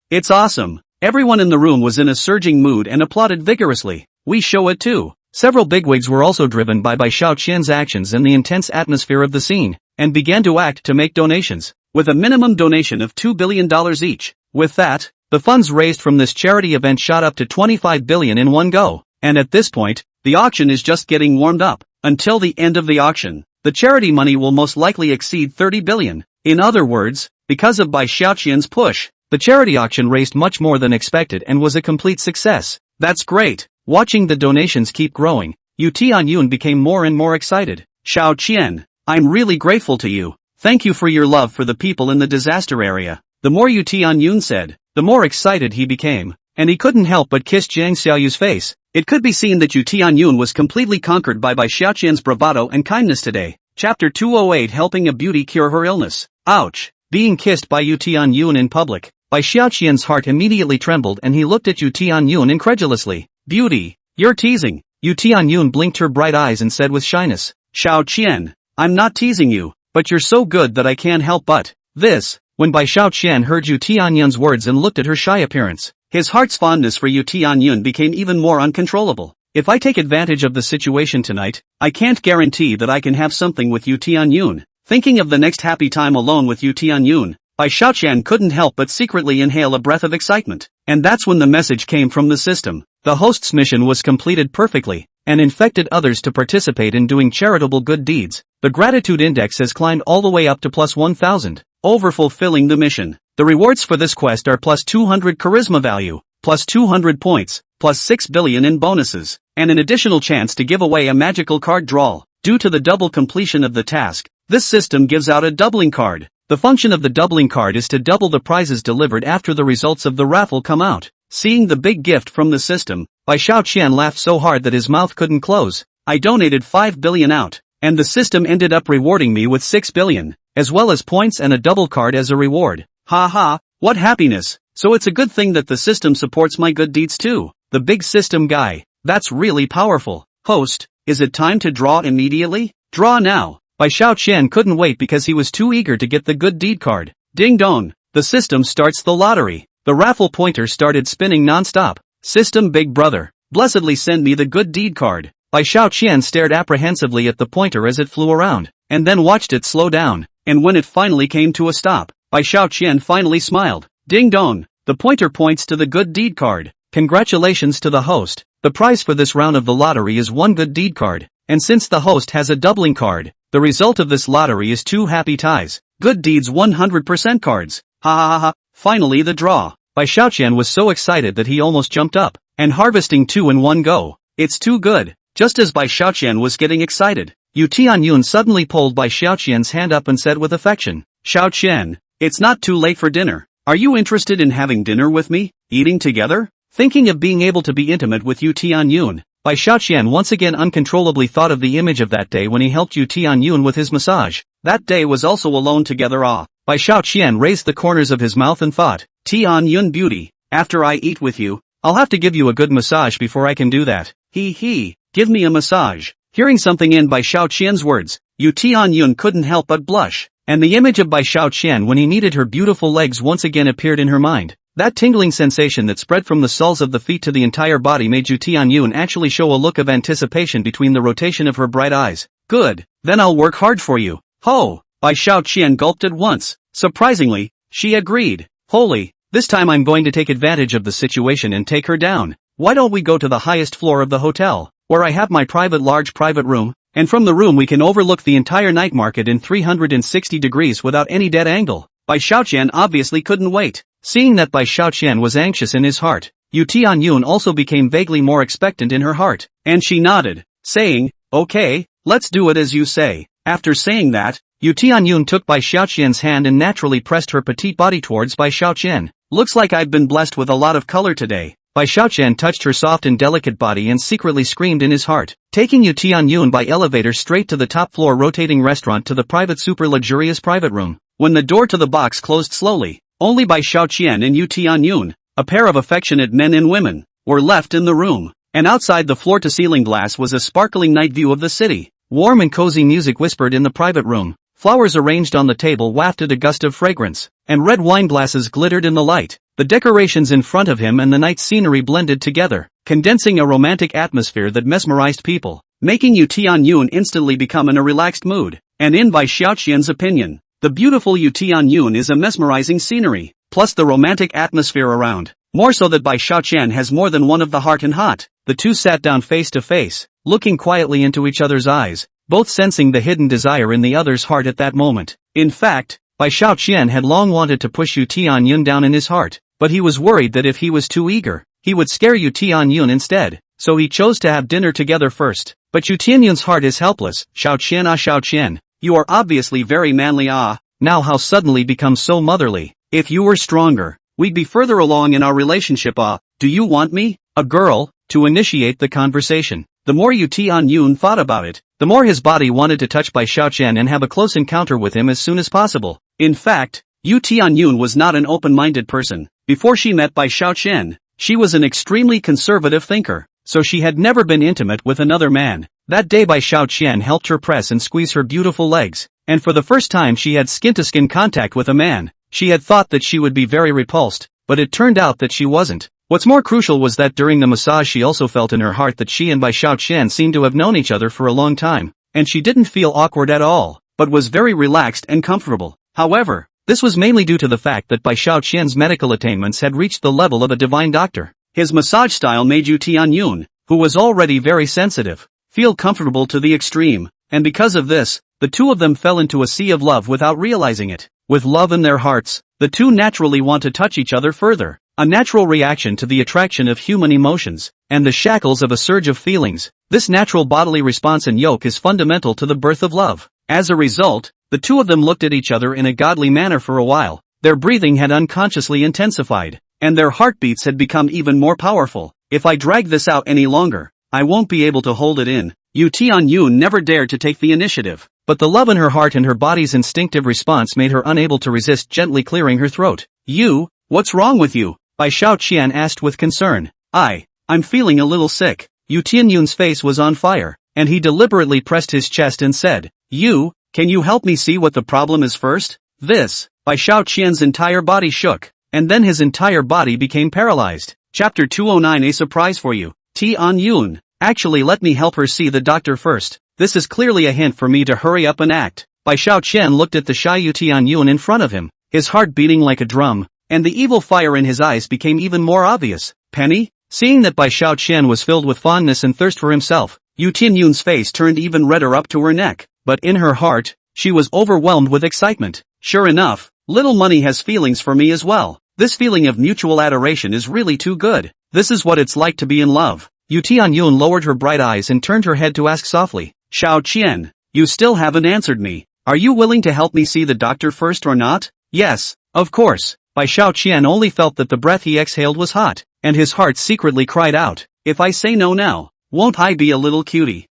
It's awesome. Everyone in the room was in a surging mood and applauded vigorously. We show it too. Several bigwigs were also driven by Bai Xiaoqian's actions and the intense atmosphere of the scene, and began to act to make donations, with a minimum donation of $2 billion each. With that, the funds raised from this charity event shot up to $25 billion in one go, and at this point, the auction is just getting warmed up. Until the end of the auction, the charity money will most likely exceed $30 billion. In other words, because of Bai Xiaoqian's push, the charity auction raised much more than expected and was a complete success. That's great. Watching the donations keep growing, Yu Tianyun became more and more excited. Xiaoqian, I'm really grateful to you. Thank you for your love for the people in the disaster area. The more Yu Tianyun said, the more excited he became, and he couldn't help but kiss Jiang Xiaoyu's face. It could be seen that Yu Tianyun was completely conquered by Bai Xiaoqian's bravado and kindness today. Chapter 208 Helping a Beauty Cure Her Illness. Ouch! Being kissed by Yu Tianyun in public, Bai Xiaoqian's heart immediately trembled and he looked at Yu Tianyun incredulously. Beauty, you're teasing. Yu Tianyun blinked her bright eyes and said with shyness, Xiaoqian, I'm not teasing you, but you're so good that I can't help but. When Bai Xiaoqian heard Yu Tianyun's words and looked at her shy appearance, his heart's fondness for Yu Tianyun became even more uncontrollable. If I take advantage of the situation tonight, I can't guarantee that I can have something with Yu Tianyun. Thinking of the next happy time alone with Yu Tianyun, Bai Xiaoqian couldn't help but secretly inhale a breath of excitement. And that's when the message came from the system. The host's mission was completed perfectly, and infected others to participate in doing charitable good deeds. The gratitude index has climbed all the way up to plus 1000, over fulfilling the mission. The rewards for this quest are plus 200 charisma value, plus 200 points, plus 6 billion in bonuses, and an additional chance to give away a magical card draw. Due to the double completion of the task, this system gives out a doubling card. The function of the doubling card is to double the prizes delivered after the results of the raffle come out. Seeing the big gift from the system, Bai Xiaoqian laughed so hard that his mouth couldn't close. I donated 5 billion out, and the system ended up rewarding me with 6 billion, as well as points and a double card as a reward. Ha ha, what happiness. So it's a good thing that the system supports my good deeds too. The big system guy. That's really powerful. Host, is it time to draw immediately? Draw now. Bai Xiaoqian couldn't wait because he was too eager to get the good deed card. Ding dong. The system starts the lottery. The raffle pointer started spinning non-stop. System Big Brother, blessedly send me the good deed card. Bai Xiaoqian stared apprehensively at the pointer as it flew around, and then watched it slow down, and when it finally came to a stop, Bai Xiaoqian finally smiled. Ding dong. The pointer points to the good deed card. Congratulations to the host. The prize for this round of the lottery is one good deed card, and since the host has a doubling card, the result of this lottery is 2 happy ties. Good deeds 100% cards. Ha ha ha ha. Finally the draw. Bai Xiaoqian was so excited that he almost jumped up, and harvesting 2 in one go. It's too good. Just as Bai Xiaoqian was getting excited, Yu Tianyun suddenly pulled Bai Xiaoqian's hand up and said with affection, Xiaoqian, it's not too late for dinner. Are you interested in having dinner with me? Eating together? Thinking of being able to be intimate with Yu Tianyun, Bai Xiaoqian once again uncontrollably thought of the image of that day when he helped Yu Tianyun with his massage. That day was also alone together. Bai Xiaoqian raised the corners of his mouth and thought, Tianyun beauty, after I eat with you, I'll have to give you a good massage before I can do that. Give me a massage. Hearing something in Bai Xiaoqian's words, Yu Tianyun couldn't help but blush, and the image of Bai Xiaoqian when he kneaded her beautiful legs once again appeared in her mind. That tingling sensation that spread from the soles of the feet to the entire body made Yu Tianyun actually show a look of anticipation between the rotation of her bright eyes. Good, then I'll work hard for you. Ho! Bai Xiaoqian gulped at once. Surprisingly, she agreed. Holy, this time I'm going to take advantage of the situation and take her down. Why don't we go to the highest floor of the hotel, where I have my large private room, and from the room we can overlook the entire night market in 360 degrees without any dead angle. Bai Xiaoqian obviously couldn't wait. Seeing that Bai Xiaoqian was anxious in his heart, Yu Tianyun also became vaguely more expectant in her heart, and she nodded, saying, okay, let's do it as you say. After saying that, Yu Tianyun took Bai Xiaoqian's hand and naturally pressed her petite body towards Bai Xiaoqian. Looks like I've been blessed with a lot of color today. Bai Xiaoqian touched her soft and delicate body and secretly screamed in his heart, taking Yu Tianyun by elevator straight to the top floor rotating restaurant to the private super luxurious private room. When the door to the box closed slowly, only Bai Xiaoqian and Yu Tianyun, a pair of affectionate men and women, were left in the room, and outside the floor-to-ceiling glass was a sparkling night view of the city. Warm and cozy music whispered in the private room, flowers arranged on the table wafted a gust of fragrance, and red wine glasses glittered in the light. The decorations in front of him and the night scenery blended together, condensing a romantic atmosphere that mesmerized people, making Yu Tianyun instantly become in a relaxed mood. And in Bai Xiaoqian's opinion, the beautiful Yu Tianyun is a mesmerizing scenery, plus the romantic atmosphere around. More so that Bai Xiaoqian has more than one of the heart and hot. The two sat down face to face, looking quietly into each other's eyes, both sensing the hidden desire in the other's heart at that moment. In fact, Bai Xiaoqian had long wanted to push Yu Tianyun down in his heart, but he was worried that if he was too eager, he would scare Yu Tianyun instead, so he chose to have dinner together first. But Yu Tianyun's heart is helpless. Xiaoqian, you are obviously very manly. Now how suddenly become so motherly? If you were stronger, we'd be further along in our relationship. Do you want me, a girl, to initiate the conversation? The more Yu Tianyun thought about it, the more his body wanted to touch Bai Xiaoqian and have a close encounter with him as soon as possible. In fact, Yu Tianyun was not an open-minded person. Before she met Bai Xiaoqian, she was an extremely conservative thinker, so she had never been intimate with another man. That day Bai Xiaoqian helped her press and squeeze her beautiful legs, and for the first time she had skin-to-skin contact with a man. She had thought that she would be very repulsed, but it turned out that she wasn't. What's more crucial was that during the massage she also felt in her heart that she and Bai Xiaoqian seemed to have known each other for a long time, and she didn't feel awkward at all, but was very relaxed and comfortable. However, this was mainly due to the fact that Bai Xiaoqian's medical attainments had reached the level of a divine doctor. His massage style made Yu Tianyun, who was already very sensitive, feel comfortable to the extreme, and because of this, the two of them fell into a sea of love without realizing it. With love in their hearts, the two naturally want to touch each other further, a natural reaction to the attraction of human emotions, and the shackles of a surge of feelings. This natural bodily response and yoke is fundamental to the birth of love. As a result, the two of them looked at each other in a godly manner for a while. Their breathing had unconsciously intensified, and their heartbeats had become even more powerful. If I drag this out any longer, I won't be able to hold it in. Yu Tianyun never dared to take the initiative, but the love in her heart and her body's instinctive response made her unable to resist, gently clearing her throat. You, what's wrong with you? Bai Xiaoqian asked with concern. I'm feeling a little sick. Yu Tianyun's face was on fire, and he deliberately pressed his chest and said, can you help me see what the problem is first? Bai Xiaoqian's entire body shook, and then his entire body became paralyzed. Chapter 209. A surprise for you. Tianyun. Actually, let me help her see the doctor first. This is clearly a hint for me to hurry up and act. Bai Xiaoqian looked at the shy Yu Tianyun in front of him, his heart beating like a drum, and the evil fire in his eyes became even more obvious. Penny? Seeing that Bai Xiaoqian was filled with fondness and thirst for himself, Yu Tianyun's face turned even redder up to her neck, but in her heart, she was overwhelmed with excitement. Sure enough, little money has feelings for me as well. This feeling of mutual adoration is really too good. This is what it's like to be in love. Yu Tianyun lowered her bright eyes and turned her head to ask softly, Xiaoqian, you still haven't answered me. Are you willing to help me see the doctor first or not? Yes, of course. Bai Xiaoqian only felt that the breath he exhaled was hot, and his heart secretly cried out, if I say no now, won't I be a little cutie?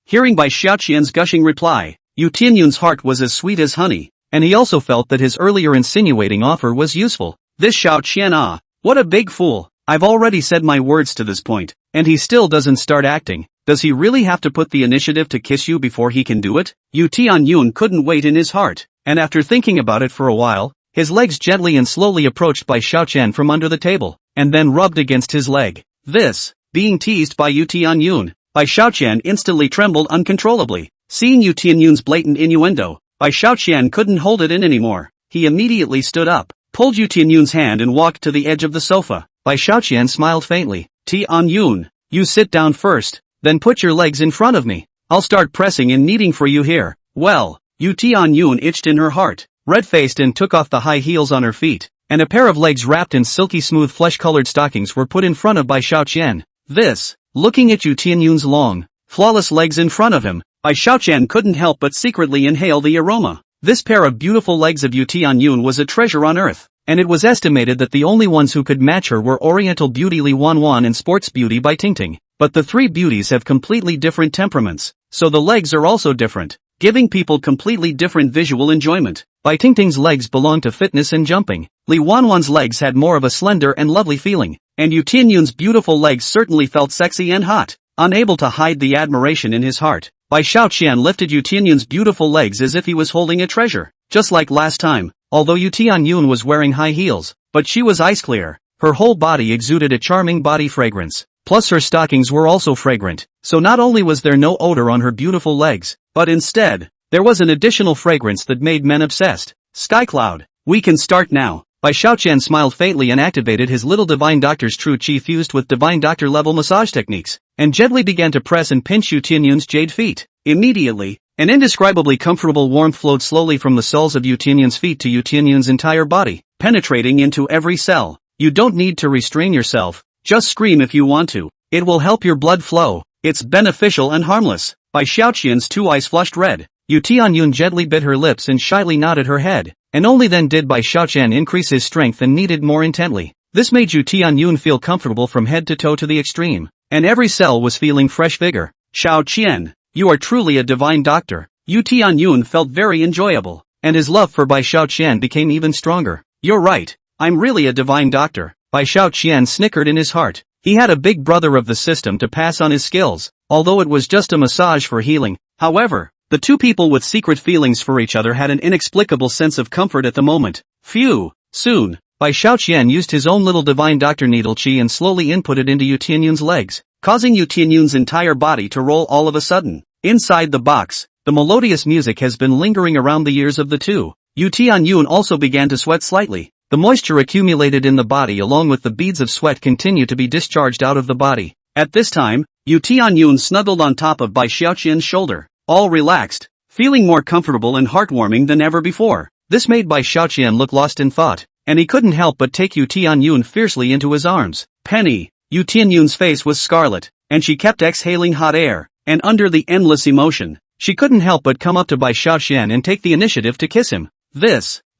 Hearing Bai Xiaoqian's gushing reply, Yu Tianyun's heart was as sweet as honey, and he also felt that his earlier insinuating offer was useful. This Xiaoqian, what a big fool. I've already said my words to this point, and he still doesn't start acting. Does he really have to put the initiative to kiss you before he can do it? Yu Tianyun couldn't wait in his heart, and after thinking about it for a while, his legs gently and slowly approached Bai Xiaoqian from under the table, and then rubbed against his leg. This, being teased by Yu Tianyun, Bai Xiaoqian instantly trembled uncontrollably. Seeing Yu Tianyun's blatant innuendo, Bai Xiaoqian couldn't hold it in anymore. He immediately stood up, pulled Yu Tianyun's hand and walked to the edge of the sofa. Bai Xiaoqian smiled faintly. Tianyun, you sit down first, then put your legs in front of me. I'll start pressing and kneading for you here. Well, Yu Tianyun itched in her heart, red-faced and took off the high heels on her feet, and a pair of legs wrapped in silky smooth flesh-colored stockings were put in front of Bai Xiaoqian. This, looking at Yu Tianyun's long, flawless legs in front of him, Bai Xiaoqian couldn't help but secretly inhale the aroma. This pair of beautiful legs of Yu Tianyun was a treasure on earth, and it was estimated that the only ones who could match her were Oriental beauty Li Wanwan and sports beauty Bai Tingting. But the three beauties have completely different temperaments, so the legs are also different, giving people completely different visual enjoyment. Bai Tingting's legs belonged to fitness and jumping. Li Wanwan's legs had more of a slender and lovely feeling, and Yu Tianyun's beautiful legs certainly felt sexy and hot. Unable to hide the admiration in his heart, Bai Xiaoqian lifted Yu Tianyun's beautiful legs as if he was holding a treasure. Just like last time, although Yu Tianyun was wearing high heels, but she was ice clear. Her whole body exuded a charming body fragrance. Plus her stockings were also fragrant, so not only was there no odor on her beautiful legs, but instead, there was an additional fragrance that made men obsessed. Sky Cloud. We can start now. Bai Xiaoqian smiled faintly and activated his little Divine Doctor's true chi fused with Divine Doctor level massage techniques, and gently began to press and pinch Yu Tianyun's jade feet. Immediately, an indescribably comfortable warmth flowed slowly from the soles of Yu Tianyun's feet to Yu Tianyun's entire body, penetrating into every cell. You don't need to restrain yourself. Just scream if you want to. It will help your blood flow. It's beneficial and harmless. Bai Xiaoqian's two eyes flushed red. Yu Tianyun gently bit her lips and shyly nodded her head, and only then did Bai Xiaoqian increase his strength and kneaded more intently. This made Yu Tianyun feel comfortable from head to toe to the extreme, and every cell was feeling fresh vigor. Xiaoqian, you are truly a divine doctor. Yu Tianyun felt very enjoyable, and his love for Bai Xiaoqian became even stronger. You're right, I'm really a divine doctor. Bai Xiaoqian snickered in his heart. He had a big brother of the system to pass on his skills, although it was just a massage for healing. However, the two people with secret feelings for each other had an inexplicable sense of comfort at the moment. Phew! Soon, Bai Xiaoqian used his own little Divine Doctor needle chi and slowly inputted into Yu Tianyun's legs, causing Yu Tianyun's entire body to roll all of a sudden. Inside the box, the melodious music has been lingering around the ears of the two. Yu Tianyun also began to sweat slightly. The moisture accumulated in the body along with the beads of sweat continue to be discharged out of the body. At this time, Yu Tianyun snuggled on top of Bai Xiaoqian's shoulder, all relaxed, feeling more comfortable and heartwarming than ever before. This made Bai Xiaoqian look lost in thought, and he couldn't help but take Yu Tianyun fiercely into his arms. Penny, Yu Tianyun's face was scarlet, and she kept exhaling hot air, and under the endless emotion, she couldn't help but come up to Bai Xiaoqian and take the initiative to kiss him.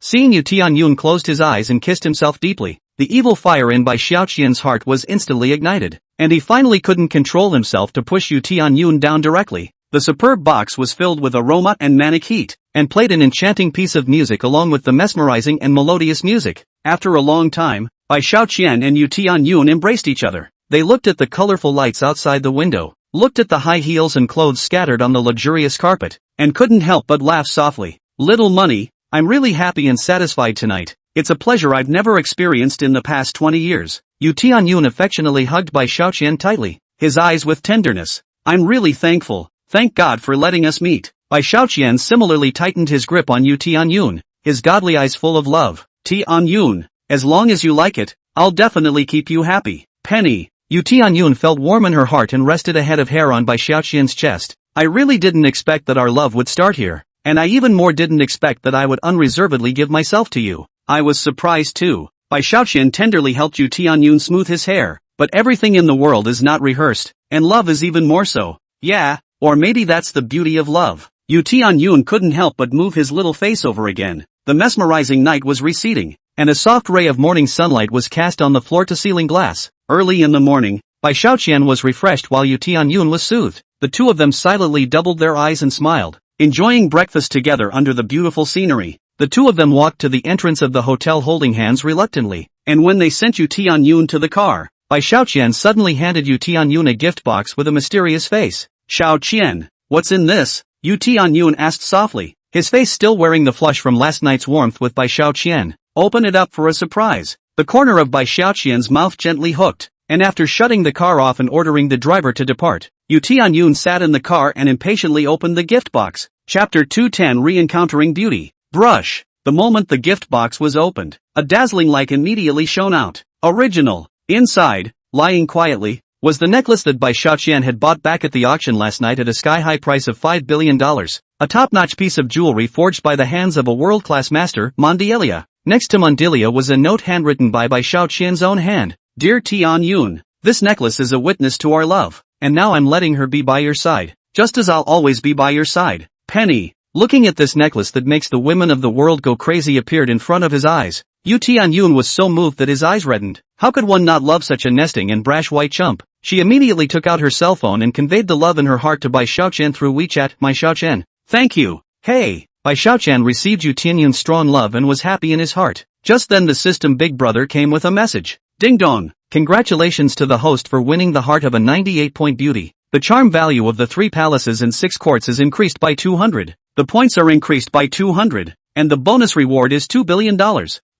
Seeing Yu Tianyun closed his eyes and kissed himself deeply, the evil fire in Bai Xiaoqian's heart was instantly ignited, and he finally couldn't control himself to push Yu Tianyun down directly. The superb box was filled with aroma and manic heat, and played an enchanting piece of music along with the mesmerizing and melodious music. After a long time, Bai Xiaoqian and Yu Tianyun embraced each other. They looked at the colorful lights outside the window, looked at the high heels and clothes scattered on the luxurious carpet, and couldn't help but laugh softly. Little money, I'm really happy and satisfied tonight. It's a pleasure I've never experienced in the past 20 years. Yu Tianyun affectionately hugged Bai Xiaoqian tightly, his eyes with tenderness. I'm really thankful. Thank God for letting us meet. Bai Xiaoqian similarly tightened his grip on Yu Tianyun, his godly eyes full of love. Tianyun, as long as you like it, I'll definitely keep you happy. Penny. Yu Tianyun felt warm in her heart and rested a head of hair on Bai Xiaoqian's chest. I really didn't expect that our love would start here. And I even more didn't expect that I would unreservedly give myself to you. I was surprised too. Bai Xiaoqian tenderly helped Yu Tianyun smooth his hair, but everything in the world is not rehearsed, and love is even more so. Yeah, or maybe that's the beauty of love. Yu Tianyun couldn't help but move his little face over again. The mesmerizing night was receding, and a soft ray of morning sunlight was cast on the floor-to-ceiling glass. Early in the morning, Bai Xiaoqian was refreshed while Yu Tianyun was soothed. The two of them silently doubled their eyes and smiled, enjoying breakfast together under the beautiful scenery. The two of them walked to the entrance of the hotel holding hands reluctantly, and when they sent Yu Tianyun to the car, Bai Xiaoqian suddenly handed Yu Tianyun a gift box with a mysterious face. Xiaoqian, what's in this? Yu Tianyun asked softly, his face still wearing the flush from last night's warmth with Bai Xiaoqian. Open it up for a surprise. The corner of Bai Xiaoqian's mouth gently hooked, and after shutting the car off and ordering the driver to depart, Yu Tianyun sat in the car and impatiently opened the gift box. Chapter 210 Re-encountering Beauty. Brush. The moment the gift box was opened, a dazzling light immediately shone out. Original. Inside, lying quietly, was the necklace that Bai Xiaoqian had bought back at the auction last night at a sky-high price of $5 billion. A top-notch piece of jewelry forged by the hands of a world-class master, Mondelia. Next to Mondelia was a note handwritten by Bai Xiaoqian's own hand. Dear Tianyun, this necklace is a witness to our love, and now I'm letting her be by your side, just as I'll always be by your side. Penny. Looking at this necklace that makes the women of the world go crazy appeared in front of his eyes. Yu Tianyun was so moved that his eyes reddened. How could one not love such a nesting and brash white chump? She immediately took out her cell phone and conveyed the love in her heart to Bai Xiaoqian through WeChat. My Xiaoqian. Thank you. Hey. Bai Xiaoqian received Yu Tianyun's strong love and was happy in his heart. Just then the system Big Brother came with a message. Ding dong. Congratulations to the host for winning the heart of a 98-point beauty. The charm value of the 3 palaces and 6 courts is increased by 200. The points are increased by 200. And the bonus reward is $2 billion.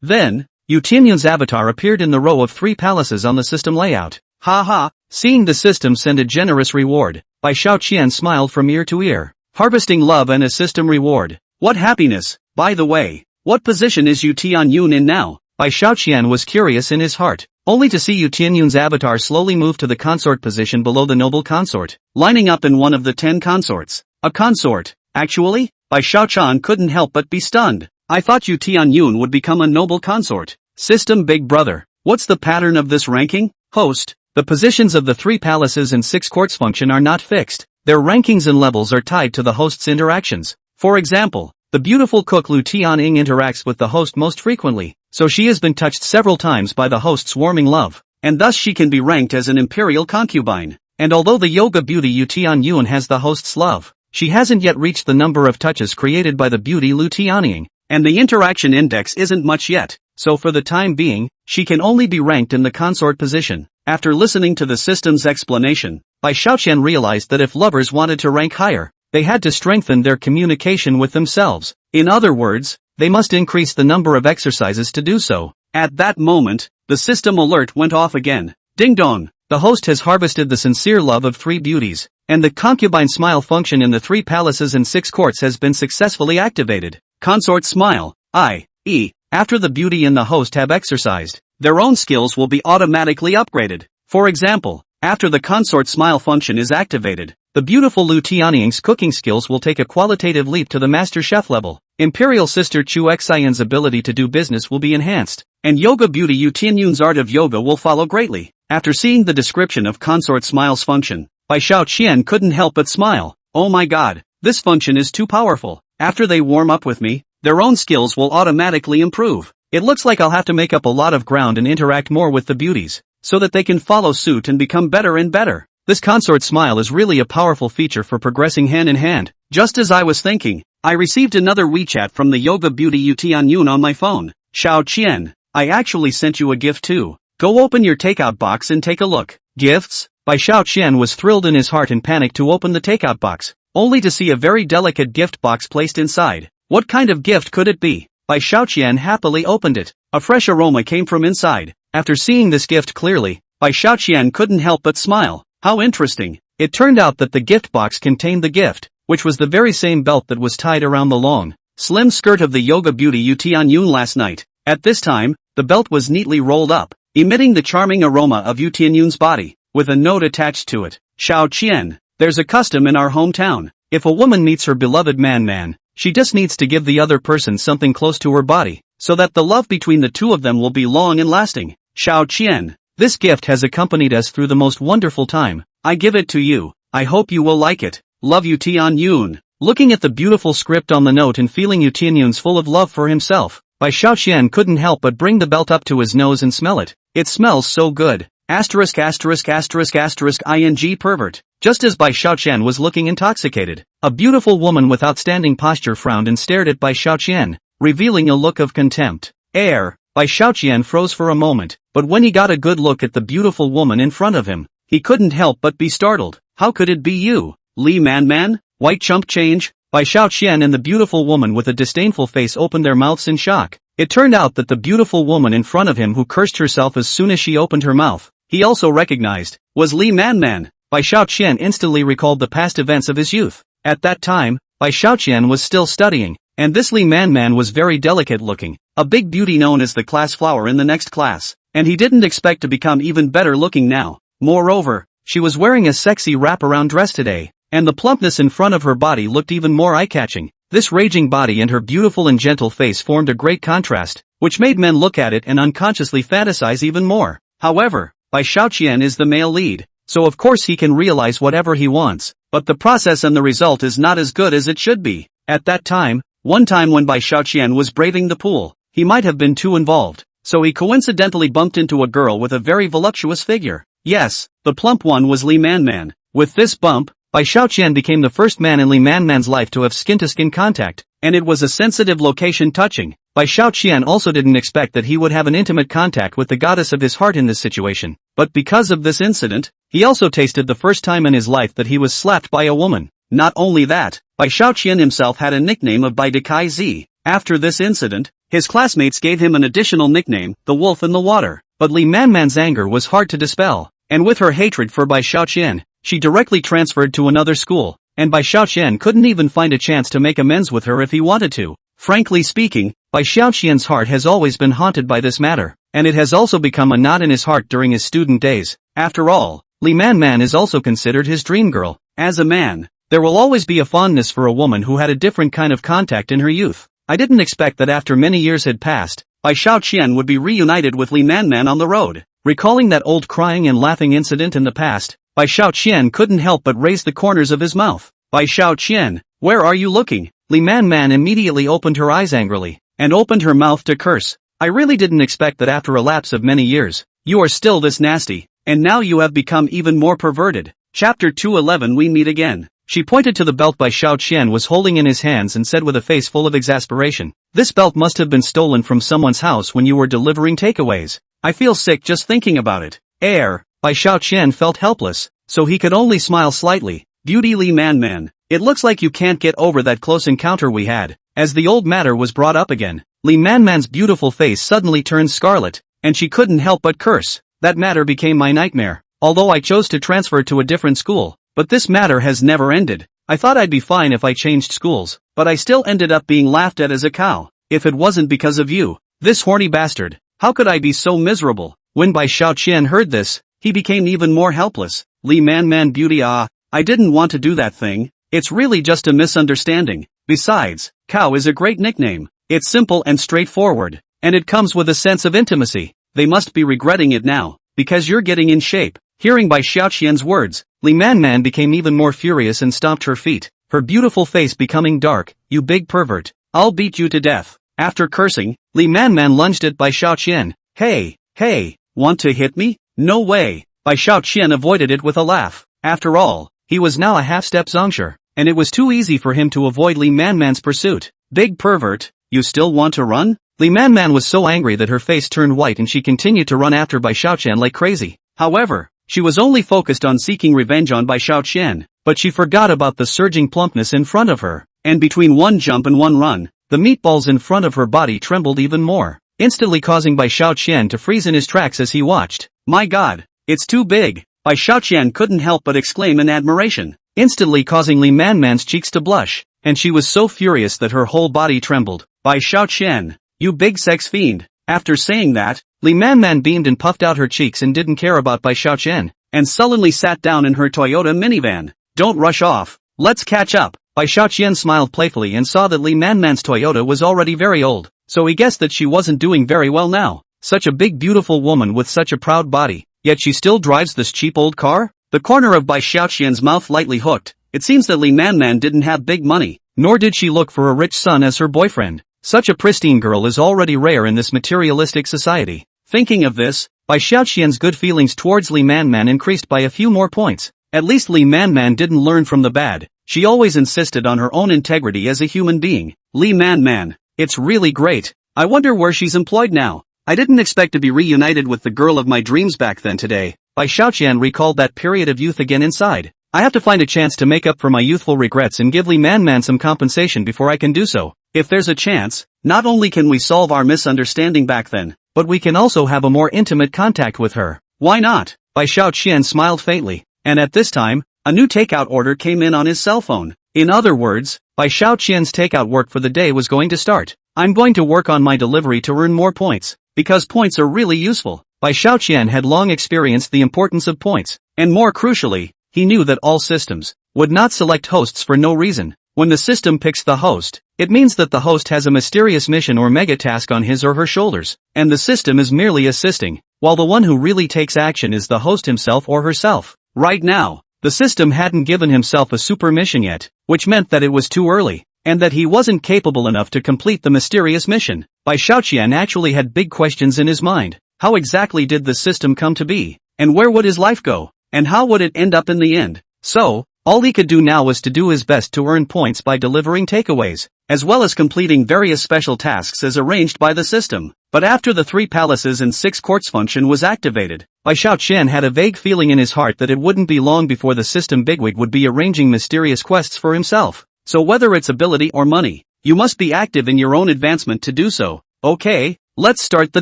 Then, Yu Tianyun's avatar appeared in the row of 3 palaces on the system layout. Ha ha. Seeing the system send a generous reward, Bai Xiaoqian smiled from ear to ear. Harvesting love and a system reward. What happiness. By the way, what position is Yu Tianyun in now? Bai Xiaoqian was curious in his heart, only to see Yu Tianyun's avatar slowly move to the consort position below the noble consort, lining up in one of the 10 consorts. A consort? Actually? Bai Xiaoqian couldn't help but be stunned. I thought Yu Tianyun would become a noble consort. System Big Brother. What's the pattern of this ranking? Host. The positions of the 3 palaces and 6 courts function are not fixed. Their rankings and levels are tied to the host's interactions. For example, the beautiful cook Lu Tianying interacts with the host most frequently, so she has been touched several times by the host's warming love, and thus she can be ranked as an imperial concubine. And although the yoga beauty Yu Tianyun has the host's love, she hasn't yet reached the number of touches created by the beauty Lu Tianying, and the interaction index isn't much yet, so for the time being, she can only be ranked in the consort position. After listening to the system's explanation, Bai Xiaoqian realized that if lovers wanted to rank higher, they had to strengthen their communication with themselves. In other words, they must increase the number of exercises to do so. At that moment, the system alert went off again. Ding dong! The host has harvested the sincere love of 3 beauties, and the concubine smile function in the 3 palaces and 6 courts has been successfully activated. Consort smile, i.e., after the beauty and the host have exercised, their own skills will be automatically upgraded. For example, after the consort smile function is activated, the beautiful Lu Tianying's cooking skills will take a qualitative leap to the master chef level. Imperial sister Chu Xian's ability to do business will be enhanced, and yoga beauty Yu Tianyun's art of yoga will follow greatly. After seeing the description of consort smile's function, Bai Xiaoqian couldn't help but smile. Oh my god, this function is too powerful. After they warm up with me, their own skills will automatically improve. It looks like I'll have to make up a lot of ground and interact more with the beauties, so that they can follow suit and become better and better. This consort smile is really a powerful feature for progressing hand in hand. Just as I was thinking, I received another WeChat from the yoga beauty Yu Tianyun on my phone. Xiaoqian, I actually sent you a gift too. Go open your takeout box and take a look. Gifts? Bai Xiaoqian was thrilled in his heart and panicked to open the takeout box, only to see a very delicate gift box placed inside. What kind of gift could it be? Bai Xiaoqian happily opened it. A fresh aroma came from inside. After seeing this gift clearly, Bai Xiaoqian couldn't help but smile. How interesting. It turned out that the gift box contained the gift, which was the very same belt that was tied around the long, slim skirt of the yoga beauty Yu Tianyun last night. At this time, the belt was neatly rolled up, emitting the charming aroma of Yu Tianyun's body, with a note attached to it. Xiaoqian, there's a custom in our hometown. If a woman meets her beloved man, she just needs to give the other person something close to her body, so that the love between the two of them will be long and lasting. Xiaoqian, this gift has accompanied us through the most wonderful time. I give it to you. I hope you will like it. Love Yu Tianyun. Looking at the beautiful script on the note and feeling Yu Tianyun's full of love for himself, Bai Xiaoqian couldn't help but bring the belt up to his nose and smell it. It smells so good. Asterisk asterisk asterisk asterisk ing pervert. Just as Bai Xiaoqian was looking intoxicated, a beautiful woman with outstanding posture frowned and stared at Bai Xiaoqian, revealing a look of contempt. Air. Bai Xiaoqian froze for a moment, but when he got a good look at the beautiful woman in front of him, he couldn't help but be startled. How could it be you, Li Man? White chump change? Bai Xiaoqian and the beautiful woman with a disdainful face opened their mouths in shock. It turned out that the beautiful woman in front of him who cursed herself as soon as she opened her mouth, he also recognized, was Li Man. Bai Xiaoqian instantly recalled the past events of his youth. At that time, Bai Xiaoqian was still studying, and this Li Man was very delicate looking, a big beauty known as the class flower in the next class, and he didn't expect to become even better looking now. Moreover, she was wearing a sexy wraparound dress today, and the plumpness in front of her body looked even more eye-catching. This raging body and her beautiful and gentle face formed a great contrast, which made men look at it and unconsciously fantasize even more. However, Bai Xiaoqian is the male lead, so of course he can realize whatever he wants, but the process and the result is not as good as it should be. At that time, one time when Bai Xiaoqian was braving the pool, he might have been too involved, so he coincidentally bumped into a girl with a very voluptuous figure. Yes, the plump one was Li Man. With this bump, Bai Xiaoqian became the first man in Li Man's life to have skin-to-skin contact, and it was a sensitive location touching. Bai Xiaoqian also didn't expect that he would have an intimate contact with the goddess of his heart in this situation, but because of this incident, he also tasted the first time in his life that he was slapped by a woman. Not only that, Bai Xiaoqian himself had a nickname of Bai Dekai Z. After this incident, his classmates gave him an additional nickname, the Wolf in the Water. But Li Man's anger was hard to dispel, and with her hatred for Bai Xiaoqian, she directly transferred to another school, and Bai Xiaoqian couldn't even find a chance to make amends with her if he wanted to. Frankly speaking, Bai Xiaoqian's heart has always been haunted by this matter, and it has also become a knot in his heart during his student days. After all, Li Man is also considered his dream girl. As a man, there will always be a fondness for a woman who had a different kind of contact in her youth. I didn't expect that after many years had passed, Bai Xiaoqian would be reunited with Li Man on the road. Recalling that old crying and laughing incident in the past, Bai Xiaoqian couldn't help but raise the corners of his mouth. Bai Xiaoqian, where are you looking? Li Man immediately opened her eyes angrily, and opened her mouth to curse. I really didn't expect that after a lapse of many years, you are still this nasty, and now you have become even more perverted. Chapter 211 We meet again. She pointed to the belt Bai Xiaoqian was holding in his hands and said with a face full of exasperation, this belt must have been stolen from someone's house when you were delivering takeaways. I feel sick just thinking about it. Bai Xiaoqian felt helpless, so he could only smile slightly. Beauty Li Man, it looks like you can't get over that close encounter we had. As the old matter was brought up again, Li Man's beautiful face suddenly turned scarlet, and she couldn't help but curse. That matter became my nightmare, although I chose to transfer to a different school. But this matter has never ended. I thought I'd be fine if I changed schools, but I still ended up being laughed at as a cow. If it wasn't because of you, this horny bastard, how could I be so miserable? When Bai Xiaoqian heard this, he became even more helpless. Li Man beauty I didn't want to do that thing. It's really just a misunderstanding. Besides, cow is a great nickname. It's simple and straightforward, and it comes with a sense of intimacy. They must be regretting it now, because you're getting in shape. Hearing Bai Xiaoqian's words, Li Man became even more furious and stomped her feet, her beautiful face becoming dark. You big pervert, I'll beat you to death. After cursing, Li Man lunged at Bai Xiaoqian. Hey, want to hit me? No way. Bai Xiaoqian avoided it with a laugh. After all, he was now a half-step zongsher, and it was too easy for him to avoid Li Man's pursuit. Big pervert, you still want to run? Li Man was so angry that her face turned white and she continued to run after Bai Xiaoqian like crazy. However, she was only focused on seeking revenge on Bai Xiaoqian, but she forgot about the surging plumpness in front of her, and between one jump and one run, the meatballs in front of her body trembled even more, instantly causing Bai Xiaoqian to freeze in his tracks as he watched. My god, it's too big! Bai Xiaoqian couldn't help but exclaim in admiration, instantly causing Li Man's cheeks to blush, and she was so furious that her whole body trembled. Bai Xiaoqian, you big sex fiend! After saying that, Li Man beamed and puffed out her cheeks and didn't care about Bai Xiaoqian, and sullenly sat down in her Toyota minivan. Don't rush off, let's catch up. Bai Xiaoqian smiled playfully and saw that Li Man's Toyota was already very old, so he guessed that she wasn't doing very well now. Such a big beautiful woman with such a proud body, yet she still drives this cheap old car? The corner of Bai Xiaoqian's mouth lightly hooked. It seems that Li Man didn't have big money, nor did she look for a rich son as her boyfriend. Such a pristine girl is already rare in this materialistic society. Thinking of this, Bai Xiaoqian's good feelings towards Li Man increased by a few more points. At least Li Man didn't learn from the bad. She always insisted on her own integrity as a human being. Li Man, it's really great. I wonder where she's employed now. I didn't expect to be reunited with the girl of my dreams back then today. Bai Xiaoqian recalled that period of youth again inside. I have to find a chance to make up for my youthful regrets and give Li Man some compensation before I can do so. If there's a chance, not only can we solve our misunderstanding back then, but we can also have a more intimate contact with her. Why not? Bai Xiaoqian smiled faintly, and at this time, a new takeout order came in on his cell phone. In other words, Bai Xiaoqian's takeout work for the day was going to start. I'm going to work on my delivery to earn more points, because points are really useful. Bai Xiaoqian had long experienced the importance of points, and more crucially, he knew that all systems would not select hosts for no reason. When the system picks the host, it means that the host has a mysterious mission or mega task on his or her shoulders, and the system is merely assisting, while the one who really takes action is the host himself or herself. Right now, the system hadn't given himself a super mission yet, which meant that it was too early, and that he wasn't capable enough to complete the mysterious mission. Bai Xiaoqian actually had big questions in his mind. How exactly did the system come to be? And where would his life go? And how would it end up in the end? So, all he could do now was to do his best to earn points by delivering takeaways, as well as completing various special tasks as arranged by the system. But after the 3 palaces and 6 courts function was activated, Bai Xiaoqian had a vague feeling in his heart that it wouldn't be long before the system bigwig would be arranging mysterious quests for himself. So whether it's ability or money, you must be active in your own advancement to do so. Okay, let's start the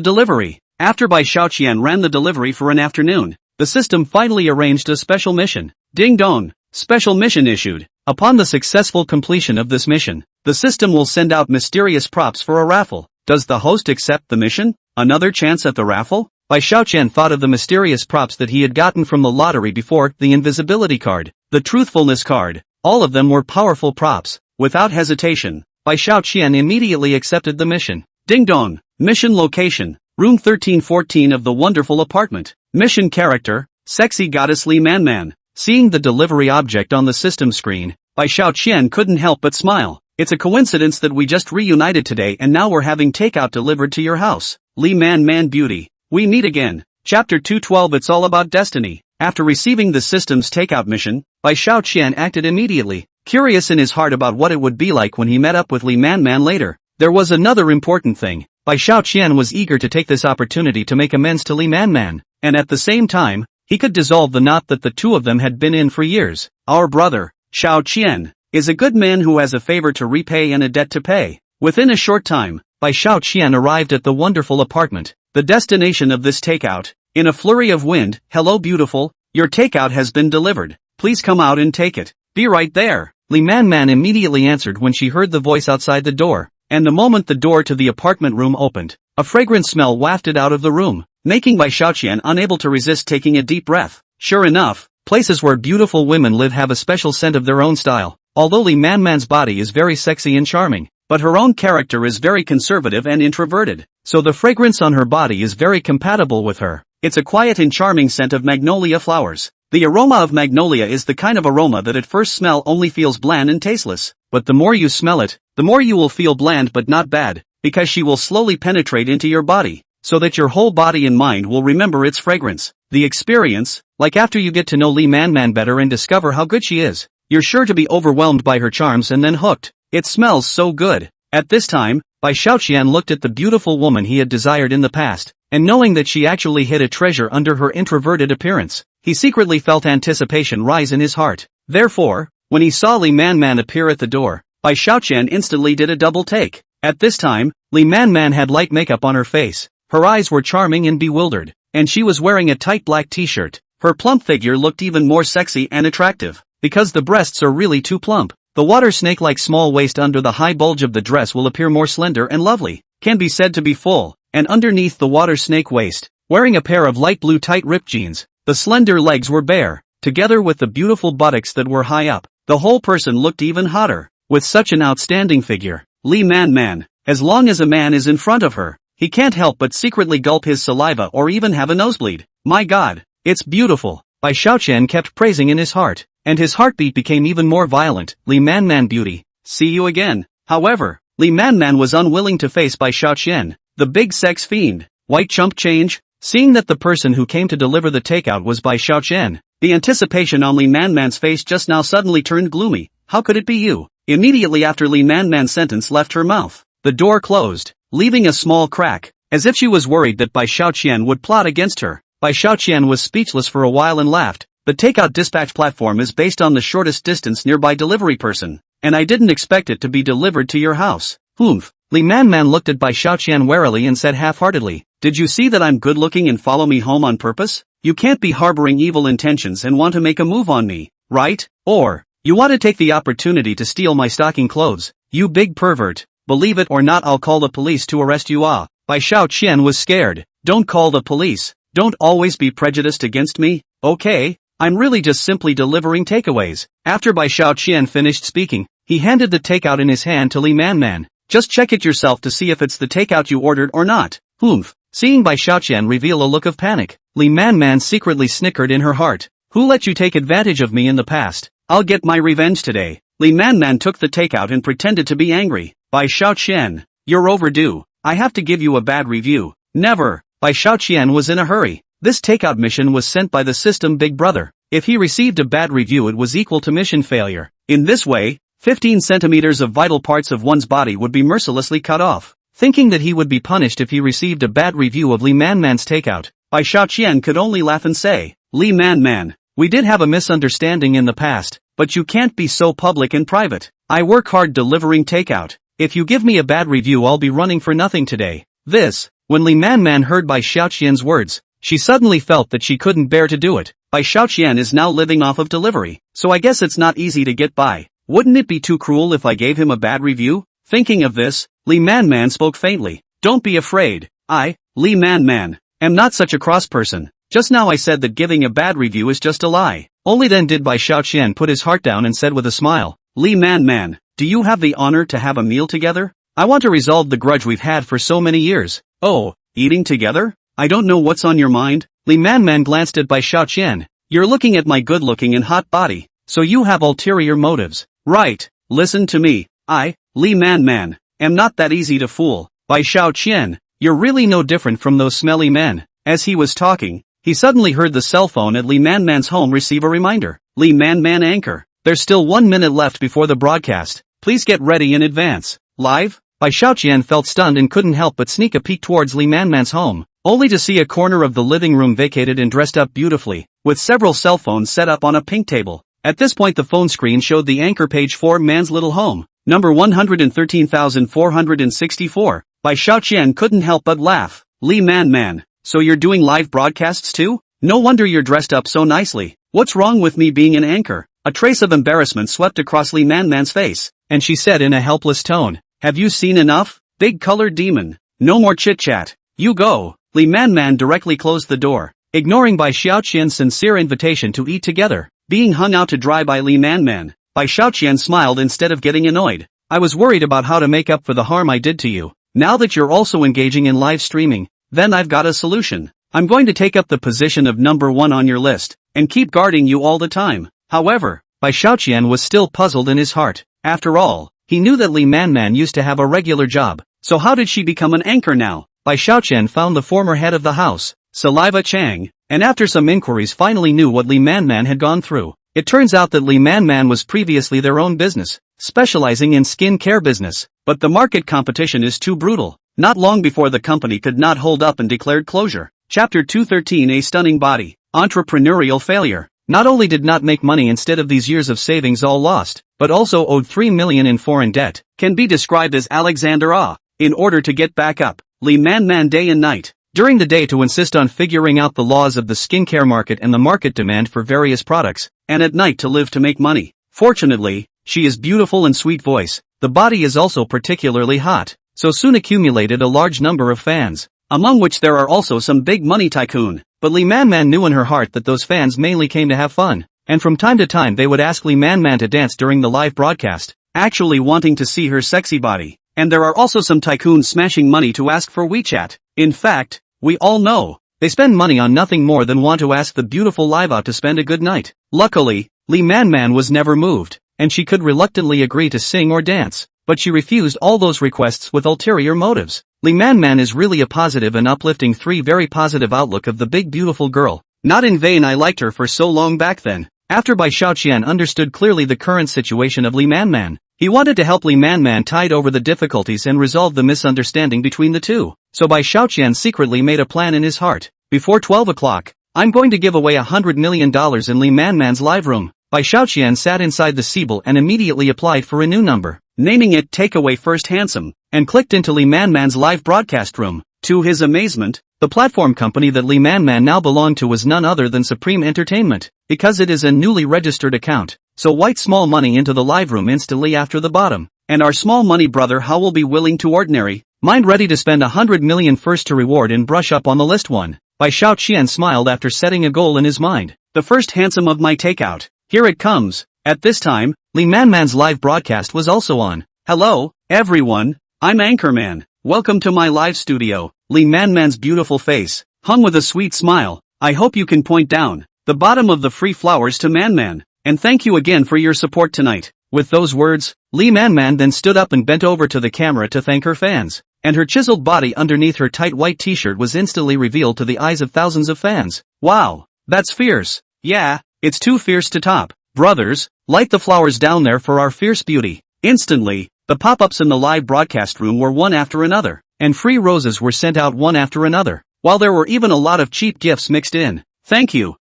delivery. After Bai Xiaoqian ran the delivery for an afternoon, the system finally arranged a special mission. Ding dong! Special mission issued. Upon the successful completion of this mission, the system will send out mysterious props for a raffle. Does the host accept the mission? Another chance at the raffle? Bai Xiaoqian thought of the mysterious props that he had gotten from the lottery before: the invisibility card, the truthfulness card. All of them were powerful props. Without hesitation, Bai Xiaoqian immediately accepted the mission. Ding dong! Mission location: room 1314 of the wonderful apartment. Mission character: sexy goddess Li Man. Seeing the delivery object on the system screen, Bai Xiaoqian couldn't help but smile. It's a coincidence that we just reunited today and now we're having takeout delivered to your house. Li Man beauty. We meet again. Chapter 212. It's all about destiny. After receiving the system's takeout mission, Bai Xiaoqian acted immediately, curious in his heart about what it would be like when he met up with Li Man later. There was another important thing. Bai Xiaoqian was eager to take this opportunity to make amends to Li Man, and at the same time, he could dissolve the knot that the two of them had been in for years. Our brother, Xiaoqian, is a good man who has a favor to repay and a debt to pay. Within a short time, Bai Xiaoqian arrived at the wonderful apartment, the destination of this takeout. In a flurry of wind, "Hello beautiful, your takeout has been delivered. Please come out and take it." "Be right there," Li Man immediately answered when she heard the voice outside the door, and the moment the door to the apartment room opened, a fragrant smell wafted out of the room, making Bai Xiaoqian unable to resist taking a deep breath. Sure enough, places where beautiful women live have a special scent of their own style. Although Li Man's body is very sexy and charming, but her own character is very conservative and introverted, so the fragrance on her body is very compatible with her. It's a quiet and charming scent of magnolia flowers. The aroma of magnolia is the kind of aroma that at first smell only feels bland and tasteless, but the more you smell it, the more you will feel bland but not bad, because she will slowly penetrate into your body, so that your whole body and mind will remember its fragrance. The experience, like after you get to know Li Man better and discover how good she is, you're sure to be overwhelmed by her charms and then hooked. It smells so good. At this time, Bai Xiaoqian looked at the beautiful woman he had desired in the past, and knowing that she actually hid a treasure under her introverted appearance, he secretly felt anticipation rise in his heart. Therefore, when he saw Li Man appear at the door, Bai Xiaoqian instantly did a double take. At this time, Li Man had light makeup on her face, her eyes were charming and bewildered, and she was wearing a tight black t-shirt. Her plump figure looked even more sexy and attractive, because the breasts are really too plump. The water snake-like small waist under the high bulge of the dress will appear more slender and lovely, can be said to be full, and underneath the water snake waist, wearing a pair of light blue tight ripped jeans, the slender legs were bare, together with the beautiful buttocks that were high up. The whole person looked even hotter. With such an outstanding figure, Li Man, as long as a man is in front of her, he can't help but secretly gulp his saliva or even have a nosebleed. My God, it's beautiful. Bai Xiaoqian kept praising in his heart, and his heartbeat became even more violent. Li Man beauty. See you again. However, Li Man was unwilling to face Bai Xiaoqian, the big sex fiend. White chump change? Seeing that the person who came to deliver the takeout was Bai Xiaoqian, the anticipation on Li Man's face just now suddenly turned gloomy. How could it be you? Immediately after Li Man's sentence left her mouth, the door closed, leaving a small crack. as if she was worried that Bai Xiaoqian would plot against her. Bai Xiaoqian was speechless for a while and laughed. The takeout dispatch platform is based on the shortest distance nearby delivery person, and I didn't expect it to be delivered to your house. Oomph. Li Man looked at Bai Xiaoqian warily and said half-heartedly, did you see that I'm good-looking and follow me home on purpose? You can't be harboring evil intentions and want to make a move on me, right? Or, you want to take the opportunity to steal my stocking clothes, you big pervert. Believe it or not, I'll call the police to arrest you. Bai Xiaoqian was scared. Don't call the police. Don't always be prejudiced against me, okay? I'm really just simply delivering takeaways. After Bai Xiaoqian finished speaking, he handed the takeout in his hand to Li Man. Just check it yourself to see if it's the takeout you ordered or not. Oomph. Seeing Bai Xiaoqian reveal a look of panic, Li Man secretly snickered in her heart. Who let you take advantage of me in the past? I'll get my revenge today. Li Man took the takeout and pretended to be angry. Bai Xiaoqian, you're overdue. I have to give you a bad review. Never. Bai Xiaoqian was in a hurry. This takeout mission was sent by the system Big Brother. If he received a bad review, it was equal to mission failure. In this way, 15 centimeters of vital parts of one's body would be mercilessly cut off. Thinking that he would be punished if he received a bad review of Li Man's takeout, Bai Xiaoqian could only laugh and say, Li Man, we did have a misunderstanding in the past, but you can't be so public and private. I work hard delivering takeout. If you give me a bad review, I'll be running for nothing today. When Li Man heard Bai Xiaoqian's words, she suddenly felt that she couldn't bear to do it. Bai Xiaoqian is now living off of delivery, so I guess it's not easy to get by. Wouldn't it be too cruel if I gave him a bad review? Thinking of this, Li Man spoke faintly. Don't be afraid. I, Li Man, am not such a cross person. Just now I said that giving a bad review is just a lie. Only then did Bai Xiaoqian put his heart down and said with a smile, Li Man, do you have the honor to have a meal together? I want to resolve the grudge we've had for so many years. Oh, eating together? I don't know what's on your mind. Li Man glanced at Bai Xiaoqian. You're looking at my good-looking and hot body, so you have ulterior motives. Right. Listen to me. I, Li Man, am not that easy to fool. Bai Xiaoqian, you're really no different from those smelly men. As he was talking, he suddenly heard the cell phone at Li Man's home receive a reminder. Li Man anchor. There's still 1 minute left before the broadcast. Please get ready in advance. Live? Bai Xiaoqian felt stunned and couldn't help but sneak a peek towards Li Man's home, only to see a corner of the living room vacated and dressed up beautifully, with several cell phones set up on a pink table. At this point the phone screen showed the anchor page for Man's Little Home, number 113464. Bai Xiaoqian couldn't help but laugh. Li Man, so you're doing live broadcasts too? No wonder you're dressed up so nicely. What's wrong with me being an anchor? A trace of embarrassment swept across Li Man's face, and she said in a helpless tone, have you seen enough? Big colored demon. No more chit-chat. You go. Li Man directly closed the door, ignoring Bai Xiaoqian's sincere invitation to eat together. Being hung out to dry by Li Man, Bai Xiaoqian smiled instead of getting annoyed. I was worried about how to make up for the harm I did to you. Now that you're also engaging in live streaming, then I've got a solution. I'm going to take up the position of number 1 on your list, and keep guarding you all the time. However, Bai Xiaoqian was still puzzled in his heart. After all, he knew that Li Man used to have a regular job, so how did she become an anchor now? Bai Xiaoqian found the former head of the house, Saliva Chang, and after some inquiries finally knew what Li Man had gone through. It turns out that Li Man was previously their own business, specializing in skin care business, but the market competition is too brutal. Not long before the company could not hold up and declared closure. Chapter 213, A Stunning Body. Entrepreneurial failure. Not only did not make money instead of these years of savings all lost, but also owed 3 million in foreign debt. Can be described as Alexander Ah. In order to get back up, Li Man day and night. During the day to insist on figuring out the laws of the skincare market and the market demand for various products, and at night to live to make money. Fortunately, she is beautiful and sweet voice. The body is also particularly hot, so soon accumulated a large number of fans, among which there are also some big money tycoon. But Li Man knew in her heart that those fans mainly came to have fun, and from time to time they would ask Li Man to dance during the live broadcast, actually wanting to see her sexy body. And there are also some tycoons smashing money to ask for WeChat. In fact, we all know, they spend money on nothing more than want to ask the beautiful Liva to spend a good night. Luckily, Li Man was never moved, and she could reluctantly agree to sing or dance, but she refused all those requests with ulterior motives. Li Man is really a positive and uplifting very positive outlook of the big beautiful girl. Not in vain I liked her for so long back then. After Bai Xiaoqian understood clearly the current situation of Li Man, He wanted to help Li Man tide over the difficulties and resolve the misunderstanding between the two. So Bai Xiaoqian secretly made a plan in his heart. Before 12 o'clock, I'm going to give away $100 million in Li Man's live room. Bai Xiaoqian sat inside the Siebel and immediately applied for a new number, naming it Takeaway First Handsome, and clicked into Li Man's live broadcast room. To his amazement, the platform company that Li Man now belonged to was none other than Supreme Entertainment, because it is a newly registered account. So white small money into the live room instantly after the bottom. And our small money brother how will be willing to ordinary, mind ready to spend 100 million first to reward and brush up on the list one. Bai Xiaoqian smiled after setting a goal in his mind. The first handsome of my takeout. Here it comes. At this time, Li Man's live broadcast was also on. Hello, everyone. I'm Anchorman. Welcome to my live studio. Li Man's beautiful face, hung with a sweet smile. I hope you can point down the bottom of the free flowers to Man. And thank you again for your support tonight. With those words, Li Man then stood up and bent over to the camera to thank her fans. And her chiseled body underneath her tight white t-shirt was instantly revealed to the eyes of thousands of fans. Wow, that's fierce. Yeah, it's too fierce to top. Brothers, light the flowers down there for our fierce beauty. Instantly, the pop-ups in the live broadcast room were one after another, and free roses were sent out one after another, while there were even a lot of cheap gifts mixed in. Thank you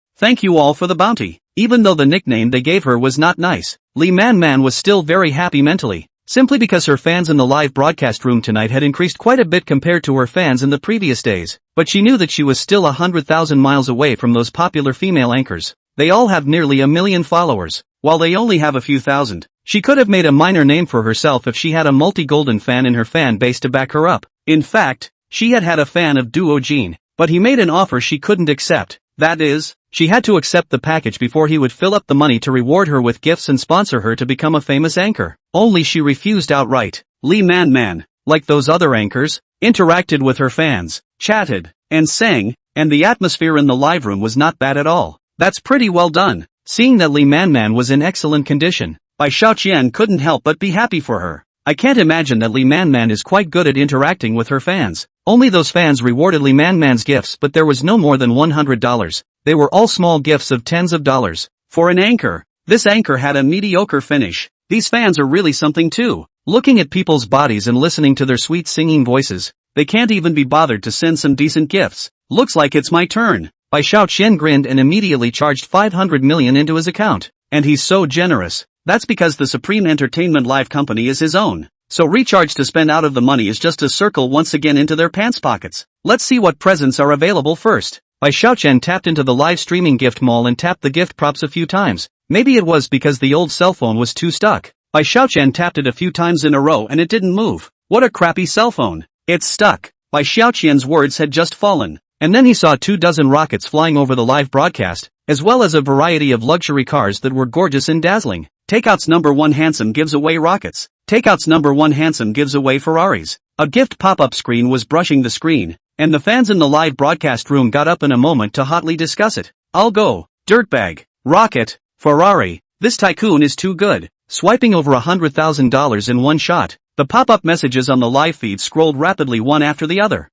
all for the bounty. Even though the nickname they gave her was not nice, Li Man was still very happy mentally, simply because her fans in the live broadcast room tonight had increased quite a bit compared to her fans in the previous days, but she knew that she was still 100,000 miles away from those popular female anchors. They all have nearly 1 million followers, while they only have a few thousand. She could have made a minor name for herself if she had a multi-golden fan in her fan base to back her up. In fact, she had a fan of Duo Jin, but he made an offer she couldn't accept. That is, she had to accept the package before he would fill up the money to reward her with gifts and sponsor her to become a famous anchor. Only she refused outright. Li Man, like those other anchors, interacted with her fans, chatted, and sang, and the atmosphere in the live room was not bad at all. That's pretty well done. Seeing that Li Man was in excellent condition, Bai Xiaoqian couldn't help but be happy for her. I can't imagine that Li Man is quite good at interacting with her fans. Only those fans rewarded Li Man's gifts, but there was no more than $100. They were all small gifts of tens of dollars. For an anchor, this anchor had a mediocre finish. These fans are really something too. Looking at people's bodies and listening to their sweet singing voices, they can't even be bothered to send some decent gifts. Looks like it's my turn. Bai Xiaoqian grinned and immediately charged 500 million into his account. And he's so generous. That's because the Supreme Entertainment Live company is his own. So recharge to spend out of the money is just to circle once again into their pants pockets. Let's see what presents are available first. Bai Xiaoqian tapped into the live streaming gift mall and tapped the gift props a few times. Maybe it was because the old cell phone was too stuck. Bai Xiaoqian tapped it a few times in a row and it didn't move. What a crappy cell phone. It's stuck. Bai Xiaoqian's words had just fallen. And then he saw 24 rockets flying over the live broadcast, as well as a variety of luxury cars that were gorgeous and dazzling. Takeouts number 1 handsome gives away rockets. Takeouts number 1 handsome gives away Ferraris. A gift pop-up screen was brushing the screen, and the fans in the live broadcast room got up in a moment to hotly discuss it. I'll go. Dirtbag. Rocket. Ferrari. This tycoon is too good. Swiping over $100,000 in one shot, the pop-up messages on the live feed scrolled rapidly one after the other.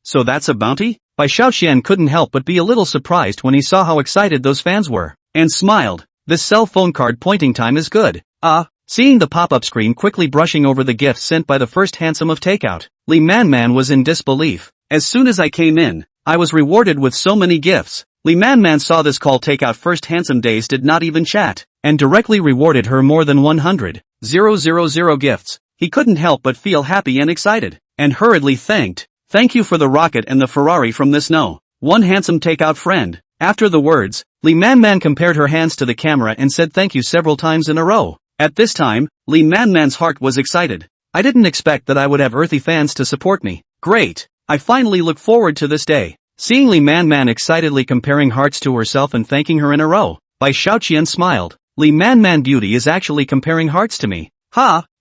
So that's a bounty? Bai Xiaoqian couldn't help but be a little surprised when he saw how excited those fans were, and smiled. This cell phone card pointing time is good. Seeing the pop-up screen quickly brushing over the gifts sent by the first handsome of takeout, Li Man was in disbelief. As soon as I came in, I was rewarded with so many gifts. Li Man saw this call takeout first handsome days did not even chat, and directly rewarded her more than 100,000 gifts. He couldn't help but feel happy and excited, and hurriedly thanked. Thank you for the rocket and the Ferrari from this one handsome takeout friend. After the words, Li Man compared her hands to the camera and said thank you several times in a row. At this time, Li Man's heart was excited. I didn't expect that I would have earthy fans to support me. Great. I finally look forward to this day. Seeing Li Man excitedly comparing hearts to herself and thanking her in a row, Bai Xiaoqian smiled. Li Man beauty is actually comparing hearts to me.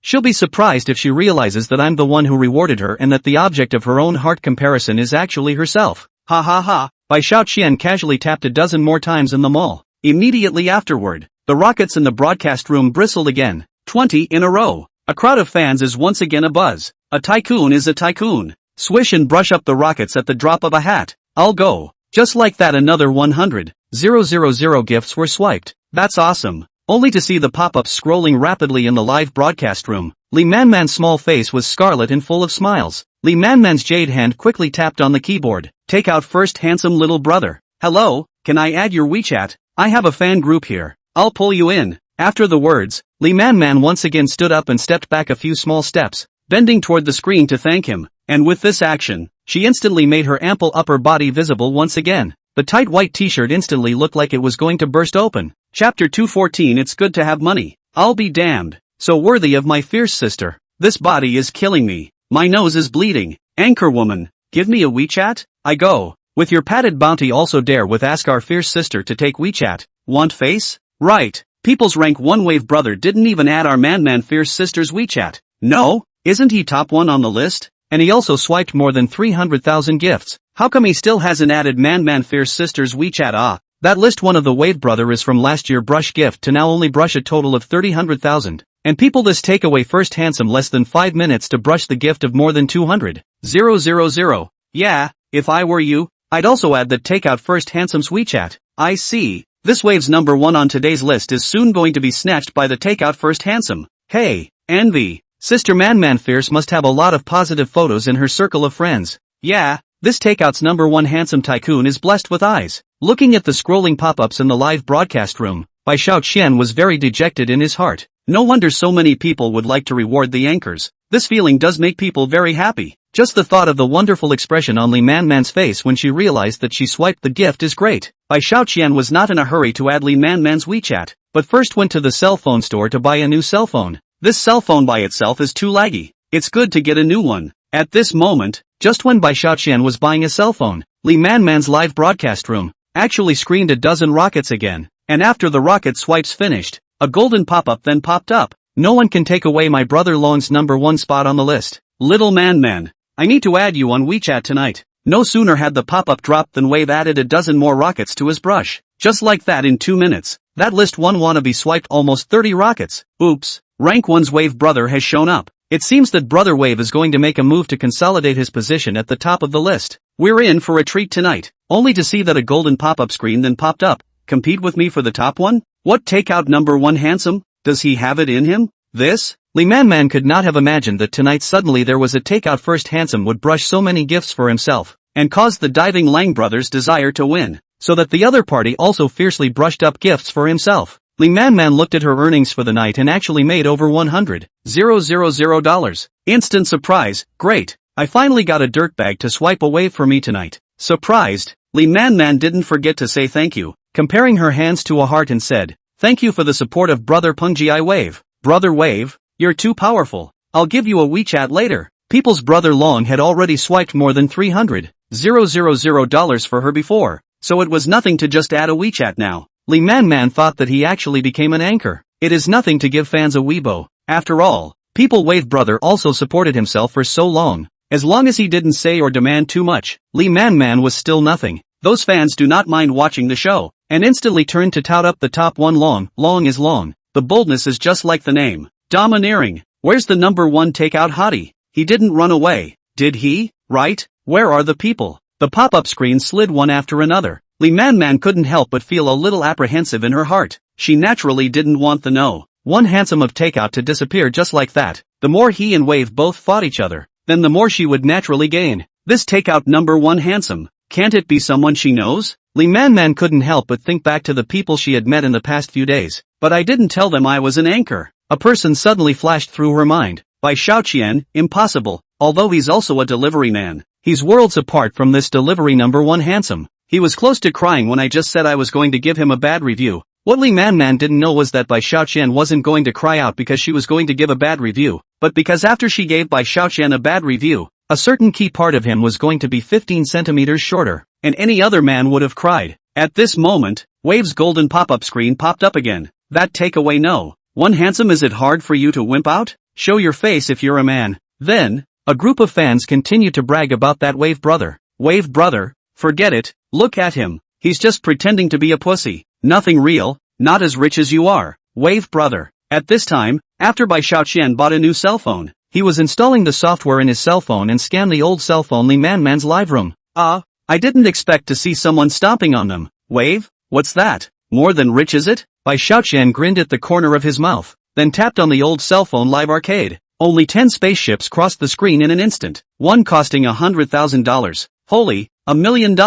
She'll be surprised if she realizes that I'm the one who rewarded her and that the object of her own heart comparison is actually herself. Bai Xiaoqian casually tapped a dozen more times in the mall. Immediately afterward, the rockets in the broadcast room bristled again. 20 in a row. A crowd of fans is once again abuzz. A tycoon is a tycoon. Swish and brush up the rockets at the drop of a hat. I'll go. Just like that another 100,000 gifts were swiped. That's awesome. only to see the pop-ups scrolling rapidly in the live broadcast room. Lee Man-man's small face was scarlet and full of smiles. Lee Man-man's jade hand quickly tapped on the keyboard. Take out first, handsome little brother. Hello, can I add your WeChat? I have a fan group here. I'll pull you in. After the words, Lee Man-man once again stood up and stepped back a few small steps, bending toward the screen to thank him, and with this action, she instantly made her ample upper body visible once again. The tight white t-shirt instantly looked like it was going to burst open. Chapter 214. It's good to have money. I'll be damned. So worthy of my fierce sister. This body is killing me. My nose is bleeding. Anchor woman, give me a WeChat? I go. With your padded bounty also dare with ask our fierce sister to take WeChat. Want face? Right. People's rank 1 wave brother didn't even add our man fierce sister's WeChat. No? Isn't he top 1 on the list? And he also swiped more than 300,000 gifts. How come he still hasn't added man fierce sister's WeChat? Ah, that list one of the wave brother is from last year brush gift to now only brush a total of 300,000. And people this takeaway first handsome less than 5 minutes to brush the gift of more than 200,000. Yeah, if I were you, I'd also add that take out first handsome's WeChat. I see. This wave's number 1 on today's list is soon going to be snatched by the takeout first handsome. Hey, envy. Sister Man Fierce must have a lot of positive photos in her circle of friends. Yeah, this takeout's number 1 handsome tycoon is blessed with eyes. Looking at the scrolling pop-ups in the live broadcast room, Bai Xiaoqian was very dejected in his heart. No wonder so many people would like to reward the anchors. This feeling does make people very happy. Just the thought of the wonderful expression on Lee Man-man's face when she realized that she swiped the gift is great. Bai Xiaoqian was not in a hurry to add Lee Man-man's WeChat, but first went to the cell phone store to buy a new cell phone. This cell phone by itself is too laggy. It's good to get a new one. At this moment, just when Bai Xiaoqian was buying a cell phone, Lee Man-man's live broadcast room actually screened a dozen rockets again. And after the rocket swipes finished, a golden pop-up then popped up. No one can take away my brother Long's number 1 spot on the list. Little man, I need to add you on WeChat tonight. No sooner had the pop-up dropped than Wave added a dozen more rockets to his brush. Just like that in 2 minutes, that list 1 wannabe swiped almost 30 rockets. Oops, rank 1's Wave brother has shown up. It seems that Brother Wave is going to make a move to consolidate his position at the top of the list. We're in for a treat tonight, only to see that a golden pop-up screen then popped up. Compete with me for the top one? What takeout number 1 handsome? Does he have it in him? This? Lee Man could not have imagined that tonight suddenly there was a takeout first handsome would brush so many gifts for himself, and caused the diving Lang brothers' desire to win, so that the other party also fiercely brushed up gifts for himself. Lee Man looked at her earnings for the night and actually made over $100,000. Instant surprise, great, I finally got a dirtbag to swipe away for me tonight. Surprised, Lee Man didn't forget to say thank you, comparing her hands to a heart and said, "Thank you for the support of Brother Pengji Wave. Brother Wave, you're too powerful. I'll give you a WeChat later." People's Brother Long had already swiped more than $300,000 for her before, so it was nothing to just add a WeChat now. Lee Man thought that he actually became an anchor. It is nothing to give fans a Weibo. After all, People Wave Brother also supported himself for so long. As long as he didn't say or demand too much, Lee Man was still nothing. Those fans do not mind watching the show, and instantly turned to tout up the top 1 Long. Long is long. The boldness is just like the name. Domineering. Where's the number 1 takeout hottie? He didn't run away, did he? Right? Where are the people? The pop-up screen slid one after another. Lee Man couldn't help but feel a little apprehensive in her heart. She naturally didn't want the no. 1 handsome of takeout to disappear just like that. The more he and Wave both fought each other, then the more she would naturally gain. This takeout number 1 handsome. Can't it be someone she knows? Lee Man couldn't help but think back to the people she had met in the past few days. But I didn't tell them I was an anchor. A person suddenly flashed through her mind. Bai Xiaoqian, impossible. Although he's also a delivery man. He's worlds apart from this delivery number 1 handsome. He was close to crying when I just said I was going to give him a bad review. What Lee Man didn't know was that Bai Xiaoqian wasn't going to cry out because she was going to give a bad review, but because after she gave Bai Xiaoqian a bad review, a certain key part of him was going to be 15 centimeters shorter, and any other man would have cried. At this moment, Wave's golden pop-up screen popped up again. That takeaway no. 1 handsome, is it hard for you to wimp out? Show your face if you're a man. Then, a group of fans continued to brag about that Wave brother. Wave brother? Forget it, look at him. He's just pretending to be a pussy. Nothing real, not as rich as you are. Wave brother. At this time, after Bai Xiaoqian bought a new cell phone, he was installing the software in his cell phone and scanned the old cell phone Lee Man's live room. I didn't expect to see someone stomping on them. Wave? What's that? More than rich is it? Bai Xiaoqian grinned at the corner of his mouth, then tapped on the old cell phone live arcade. Only 10 spaceships crossed the screen in an instant, one costing $100,000. Holy, $1 million.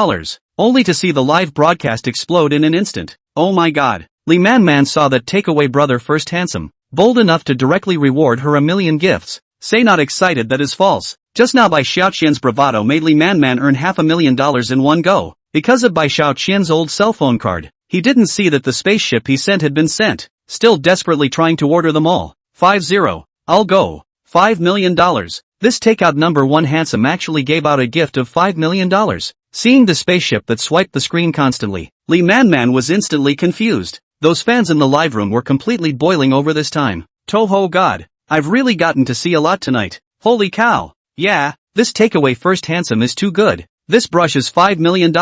Only to see the live broadcast explode in an instant. Oh my god. Li Man saw that takeaway brother first handsome, bold enough to directly reward her $1 million gifts. Say not excited, that is false. Just now Bai Xiaoqian's bravado made Li Man earn $500,000 in one go. Because of Bai Xiaoqian's old cell phone card, he didn't see that the spaceship he sent had been sent, still desperately trying to order them all. 5-0. I'll go. $5 million. This takeout number one handsome actually gave out a gift of $5 million. Seeing the spaceship that swiped the screen constantly, Li Man was instantly confused. Those fans in the live room were completely boiling over this time. Toho god, I've really gotten to see a lot tonight. Holy cow. Yeah, this takeaway first handsome is too good. This brush is $5 million.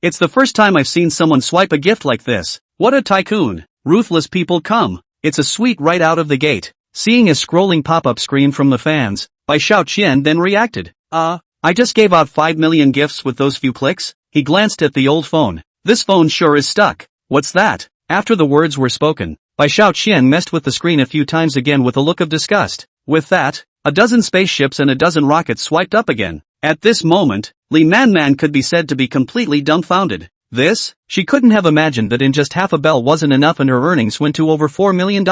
It's the first time I've seen someone swipe a gift like this. What a tycoon. Ruthless people come. It's a sweet right out of the gate. Seeing a scrolling pop-up screen from the fans, Bai Xiaoqian then reacted. I just gave out 5 million gifts with those few clicks? He glanced at the old phone. This phone sure is stuck. What's that? After the words were spoken, Bai Xiaoqian messed with the screen a few times again with a look of disgust. With that, a dozen spaceships and a dozen rockets swiped up again. At this moment, Li Man could be said to be completely dumbfounded. This? She couldn't have imagined that in just half a bell wasn't enough and her earnings went to over $4 million.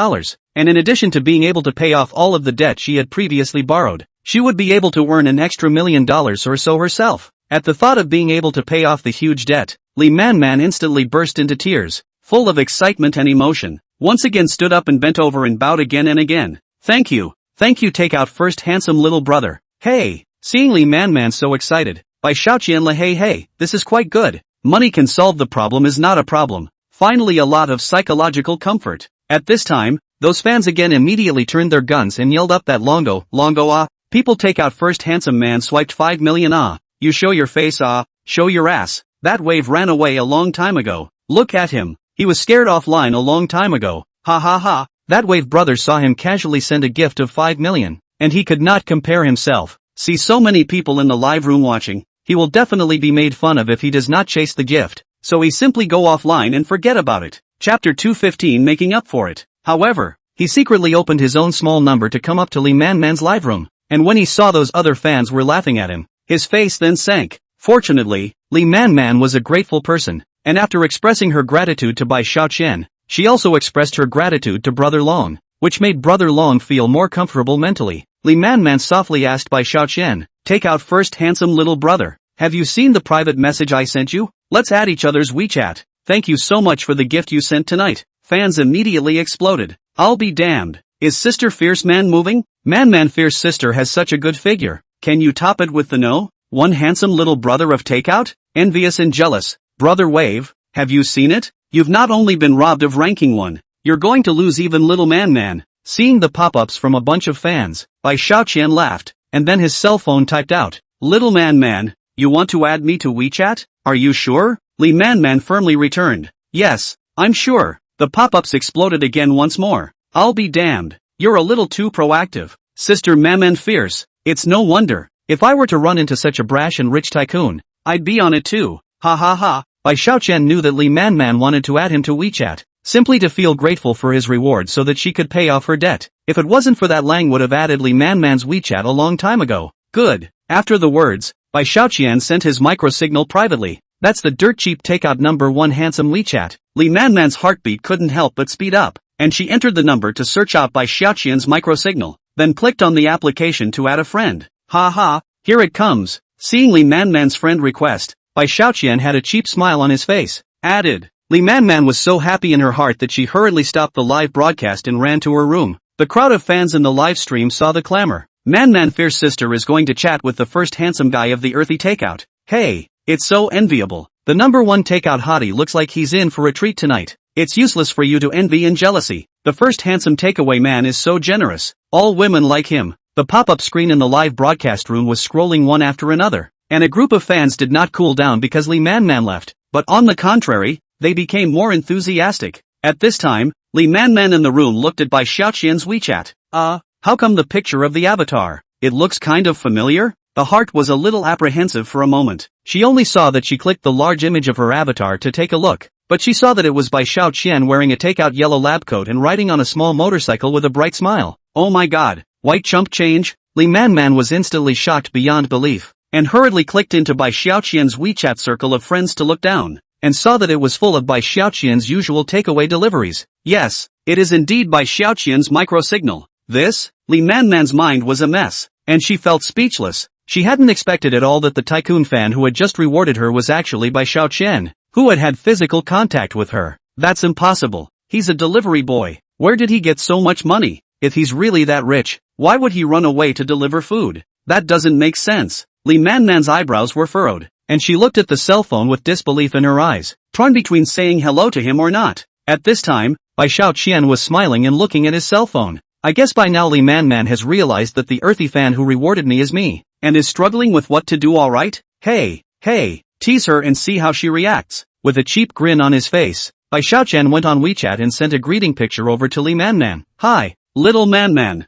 And in addition to being able to pay off all of the debt she had previously borrowed, she would be able to earn an extra $1 million or so herself. At the thought of being able to pay off the huge debt, Li Man instantly burst into tears, full of excitement and emotion. Once again stood up and bent over and bowed again and again. Thank you, take out first handsome little brother. Hey, seeing Li Man so excited, Bai Xiaoqian la hey, this is quite good. Money can solve the problem is not a problem. Finally a lot of psychological comfort. At this time, those fans again immediately turned their guns and yelled up that longo ah. People take out first handsome man swiped 5 million ah. You show your face ah, show your ass. That wave ran away a long time ago. Look at him. He was scared offline a long time ago. Ha ha ha. That wave brother saw him casually send a gift of 5 million. And he could not compare himself. See so many people in the live room watching. He will definitely be made fun of if he does not chase the gift, so he simply go offline and forget about it. Chapter 215 making up for it. However, he secretly opened his own small number to come up to Li Man's live room, and when he saw those other fans were laughing at him, his face then sank. Fortunately, Li Man was a grateful person, and after expressing her gratitude to Bai Xiaoqian, she also expressed her gratitude to Brother Long, which made Brother Long feel more comfortable mentally. Li Man softly asked Bai Xiaoqian, take out first handsome little brother. Have you seen the private message I sent you? Let's add each other's WeChat. Thank you so much for the gift you sent tonight. Fans immediately exploded. I'll be damned. Is Sister Fierce Man moving? Man Fierce Sister has such a good figure. Can you top it with the no? One handsome little brother of takeout? Envious and jealous. Brother Wave, have you seen it? You've not only been robbed of ranking 1, you're going to lose even little man. Seeing the pop-ups from a bunch of fans, Bai Xiaoqian laughed, and then his cell phone typed out, little man. You want to add me to WeChat? Are you sure? Li Man firmly returned. Yes, I'm sure. The pop-ups exploded again once more. I'll be damned. You're a little too proactive. Sister Man Fierce. It's no wonder. If I were to run into such a brash and rich tycoon, I'd be on it too. Ha ha ha. Bai Xiaoqian knew that Li Man wanted to add him to WeChat, simply to feel grateful for his reward so that she could pay off her debt. If it wasn't for that, Lang would have added Li Man's WeChat a long time ago. Good. After the words, Bai Xiaoqian sent his micro-signal privately. That's the dirt cheap takeout number 1 handsome WeChat. Li Man's heartbeat couldn't help but speed up, and she entered the number to search out Bai Xiaoqian's micro-signal, then clicked on the application to add a friend. Ha ha, here it comes. Seeing Li Man's friend request, Bai Xiaoqian had a cheap smile on his face. Added. Li Man was so happy in her heart that she hurriedly stopped the live broadcast and ran to her room. The crowd of fans in the live stream saw the clamor. Man Fierce Sister is going to chat with the first handsome guy of the earthy takeout. Hey, it's so enviable. The number 1 takeout hottie looks like he's in for a treat tonight. It's useless for you to envy and jealousy. The first handsome takeaway man is so generous. All women like him. The pop-up screen in the live broadcast room was scrolling one after another, and a group of fans did not cool down because Li Man left, but on the contrary, they became more enthusiastic. At this time, Li Man in the room looked at Bai Xiaoqian's WeChat. How come the picture of the avatar? It looks kind of familiar? The heart was a little apprehensive for a moment. She only saw that she clicked the large image of her avatar to take a look, but she saw that it was Bai Xiaoqian wearing a takeout yellow lab coat and riding on a small motorcycle with a bright smile. Oh my god, white chump change? Li Man was instantly shocked beyond belief, and hurriedly clicked into Bai Xiaoqian's WeChat circle of friends to look down, and saw that it was full of Bai Xiaoqian's usual takeaway deliveries. Yes, it is indeed Bai Xiaoqian's micro-signal. This? Li Man's mind was a mess, and she felt speechless. She hadn't expected at all that the tycoon fan who had just rewarded her was actually Bai Xiaoqian, who had had physical contact with her. That's impossible. He's a delivery boy. Where did he get so much money? If he's really that rich, why would he run away to deliver food? That doesn't make sense. Li Man's eyebrows were furrowed, and she looked at the cell phone with disbelief in her eyes, torn between saying hello to him or not. At this time, Bai Xiaoqian was smiling and looking at his cell phone. I guess by now Li Man has realized that the earthy fan who rewarded me is me, and is struggling with what to do. Alright? Hey, tease her and see how she reacts. With a cheap grin on his face, Bai Xiaoqian went on WeChat and sent a greeting picture over to Li Man. Hi, little man.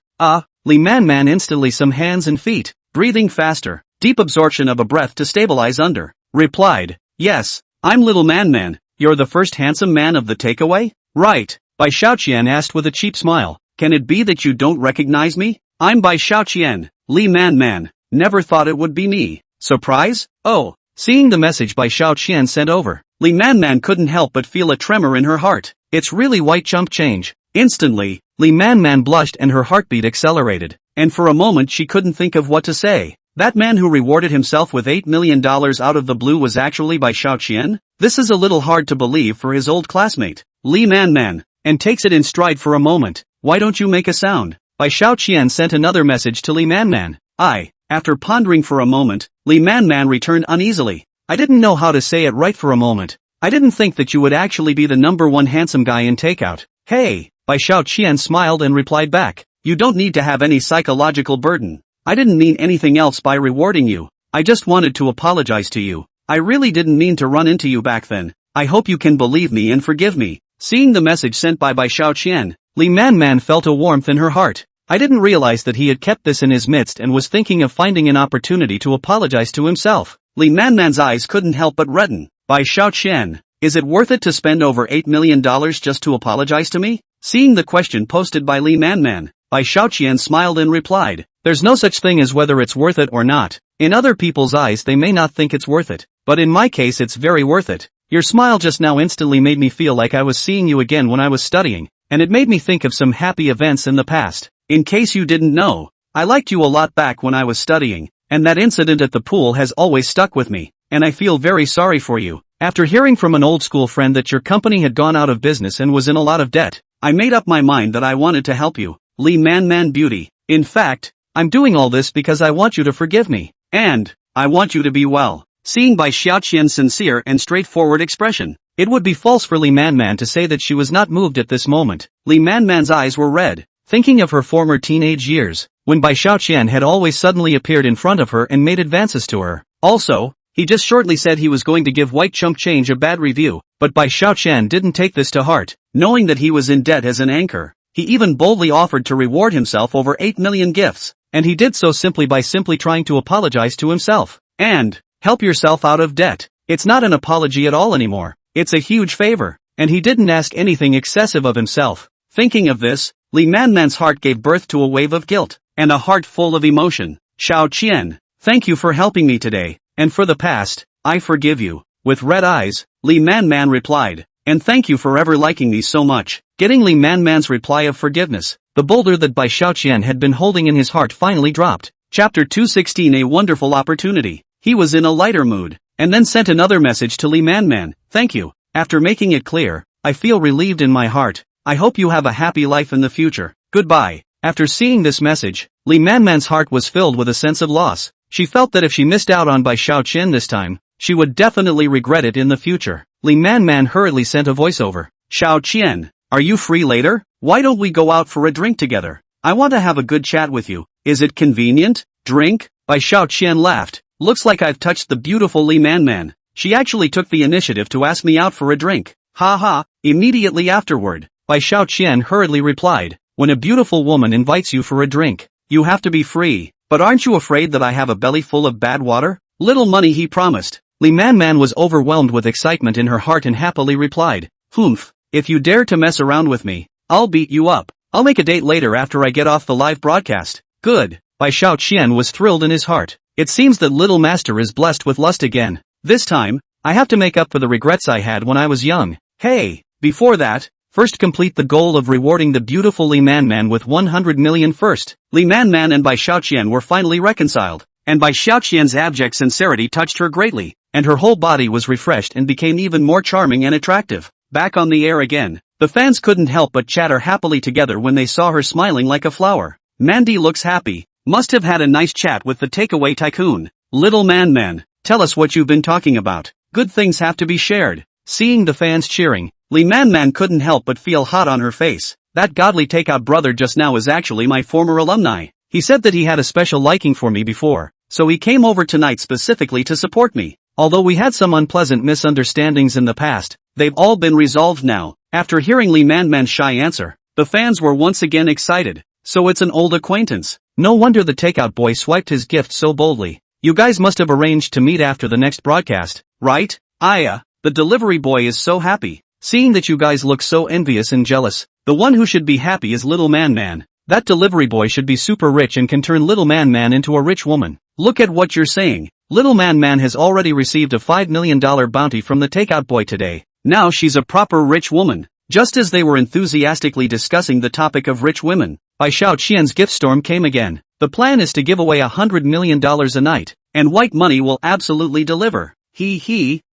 Li Man instantly some hands and feet, breathing faster, deep absorption of a breath to stabilize under, replied, yes, I'm little man. You're the first handsome man of the takeaway? Right, Bai Xiaoqian asked with a cheap smile. Can it be that you don't recognize me? I'm Bai Xiaoqian. Li Man. Never thought it would be me. Surprise? Oh, seeing the message Bai Xiaoqian sent over, Li Man couldn't help but feel a tremor in her heart. It's really white chump change. Instantly, Li Man blushed and her heartbeat accelerated, and for a moment she couldn't think of what to say. That man who rewarded himself with $8 million out of the blue was actually Bai Xiaoqian? This is a little hard to believe for his old classmate, Li Man, and takes it in stride for a moment. Why don't you make a sound? Bai Xiaoqian sent another message to Li Man. After pondering for a moment, Li Man returned uneasily. I didn't know how to say it right for a moment. I didn't think that you would actually be the number one handsome guy in takeout. Hey, Bai Xiaoqian smiled and replied back. You don't need to have any psychological burden. I didn't mean anything else by rewarding you. I just wanted to apologize to you. I really didn't mean to run into you back then. I hope you can believe me and forgive me. Seeing the message sent by Bai Xiaoqian, Li Man felt a warmth in her heart. I didn't realize that he had kept this in his midst and was thinking of finding an opportunity to apologize to himself. Li Man's eyes couldn't help but redden. Bai Xiaoqian, is it worth it to spend over $8 million just to apologize to me? Seeing the question posted by Li Man, Bai Xiaoqian smiled and replied, there's no such thing as whether it's worth it or not. In other people's eyes they may not think it's worth it, but in my case it's very worth it. Your smile just now instantly made me feel like I was seeing you again when I was studying, and it made me think of some happy events in the past. In case you didn't know, I liked you a lot back when I was studying, and that incident at the pool has always stuck with me, and I feel very sorry for you. After hearing from an old school friend that your company had gone out of business and was in a lot of debt, I made up my mind that I wanted to help you, Li Man beauty. In fact, I'm doing all this because I want you to forgive me. And I want you to be well. Seeing Bai Xiaoqian's sincere and straightforward expression, it would be false for Li Man to say that she was not moved at this moment. Li Man's eyes were red, thinking of her former teenage years, when Bai Xiaoqian had always suddenly appeared in front of her and made advances to her. Also, he just shortly said he was going to give White Chump Change a bad review, but Bai Xiaoqian didn't take this to heart. Knowing that he was in debt as an anchor, he even boldly offered to reward himself over 8 million gifts, and he did so simply by trying to apologize to himself. And help yourself out of debt. It's not an apology at all anymore. It's a huge favor, and he didn't ask anything excessive of himself. Thinking of this, Li Man's heart gave birth to a wave of guilt, and a heart full of emotion. Xiaoqian, thank you for helping me today, and for the past, I forgive you. With red eyes, Li Man replied, and thank you for ever liking me so much. Getting Li Man's reply of forgiveness, the boulder that Bai Xiaoqian had been holding in his heart finally dropped. Chapter 216 A wonderful opportunity. He was in a lighter mood, and then sent another message to Li Man. Thank you. After making it clear, I feel relieved in my heart. I hope you have a happy life in the future. Goodbye. After seeing this message, Li Man's heart was filled with a sense of loss. She felt that if she missed out on Bai Xiaoqian this time, she would definitely regret it in the future. Li Man hurriedly sent a voiceover. Xiaoqian, are you free later? Why don't we go out for a drink together? I want to have a good chat with you. Is it convenient? Drink? Bai Xiaoqian laughed. Looks like I've touched the beautiful Li Man. She actually took the initiative to ask me out for a drink. Ha ha. Immediately afterward, Bai Xiaoqian hurriedly replied, when a beautiful woman invites you for a drink, you have to be free. But aren't you afraid that I have a belly full of bad water? Little money, he promised. Li Man was overwhelmed with excitement in her heart and happily replied, "Humph, if you dare to mess around with me, I'll beat you up. I'll make a date later after I get off the live broadcast." Good. Bai Xiaoqian was thrilled in his heart. It seems that little master is blessed with lust again. This time, I have to make up for the regrets I had when I was young. Hey, before that, first complete the goal of rewarding the beautiful Li Man with 100 million first. Li Man and Bai Xiaoqian were finally reconciled, and Bai Xiaoqian's abject sincerity touched her greatly, and her whole body was refreshed and became even more charming and attractive. Back on the air again, the fans couldn't help but chatter happily together when they saw her smiling like a flower. Mandy looks happy. Must have had a nice chat with the takeaway tycoon. Little Man, tell us what you've been talking about. Good things have to be shared. Seeing the fans cheering, Li Man couldn't help but feel hot on her face. That godly takeout brother just now is actually my former alumni. He said that he had a special liking for me before, so he came over tonight specifically to support me. Although we had some unpleasant misunderstandings in the past, they've all been resolved now. After hearing Li Man's shy answer, the fans were once again excited. So it's an old acquaintance. No wonder the takeout boy swiped his gift so boldly. You guys must have arranged to meet after the next broadcast, right? Aya, the delivery boy is so happy. Seeing that you guys look so envious and jealous, the one who should be happy is Little Man. That delivery boy should be super rich and can turn Little Man into a rich woman. Look at what you're saying. Little Man has already received a $5 million bounty from the takeout boy today. Now she's a proper rich woman. Just as they were enthusiastically discussing the topic of rich women, Bai Xiaoqian's gift storm came again. The plan is to give away $100 million a night, and white money will absolutely deliver.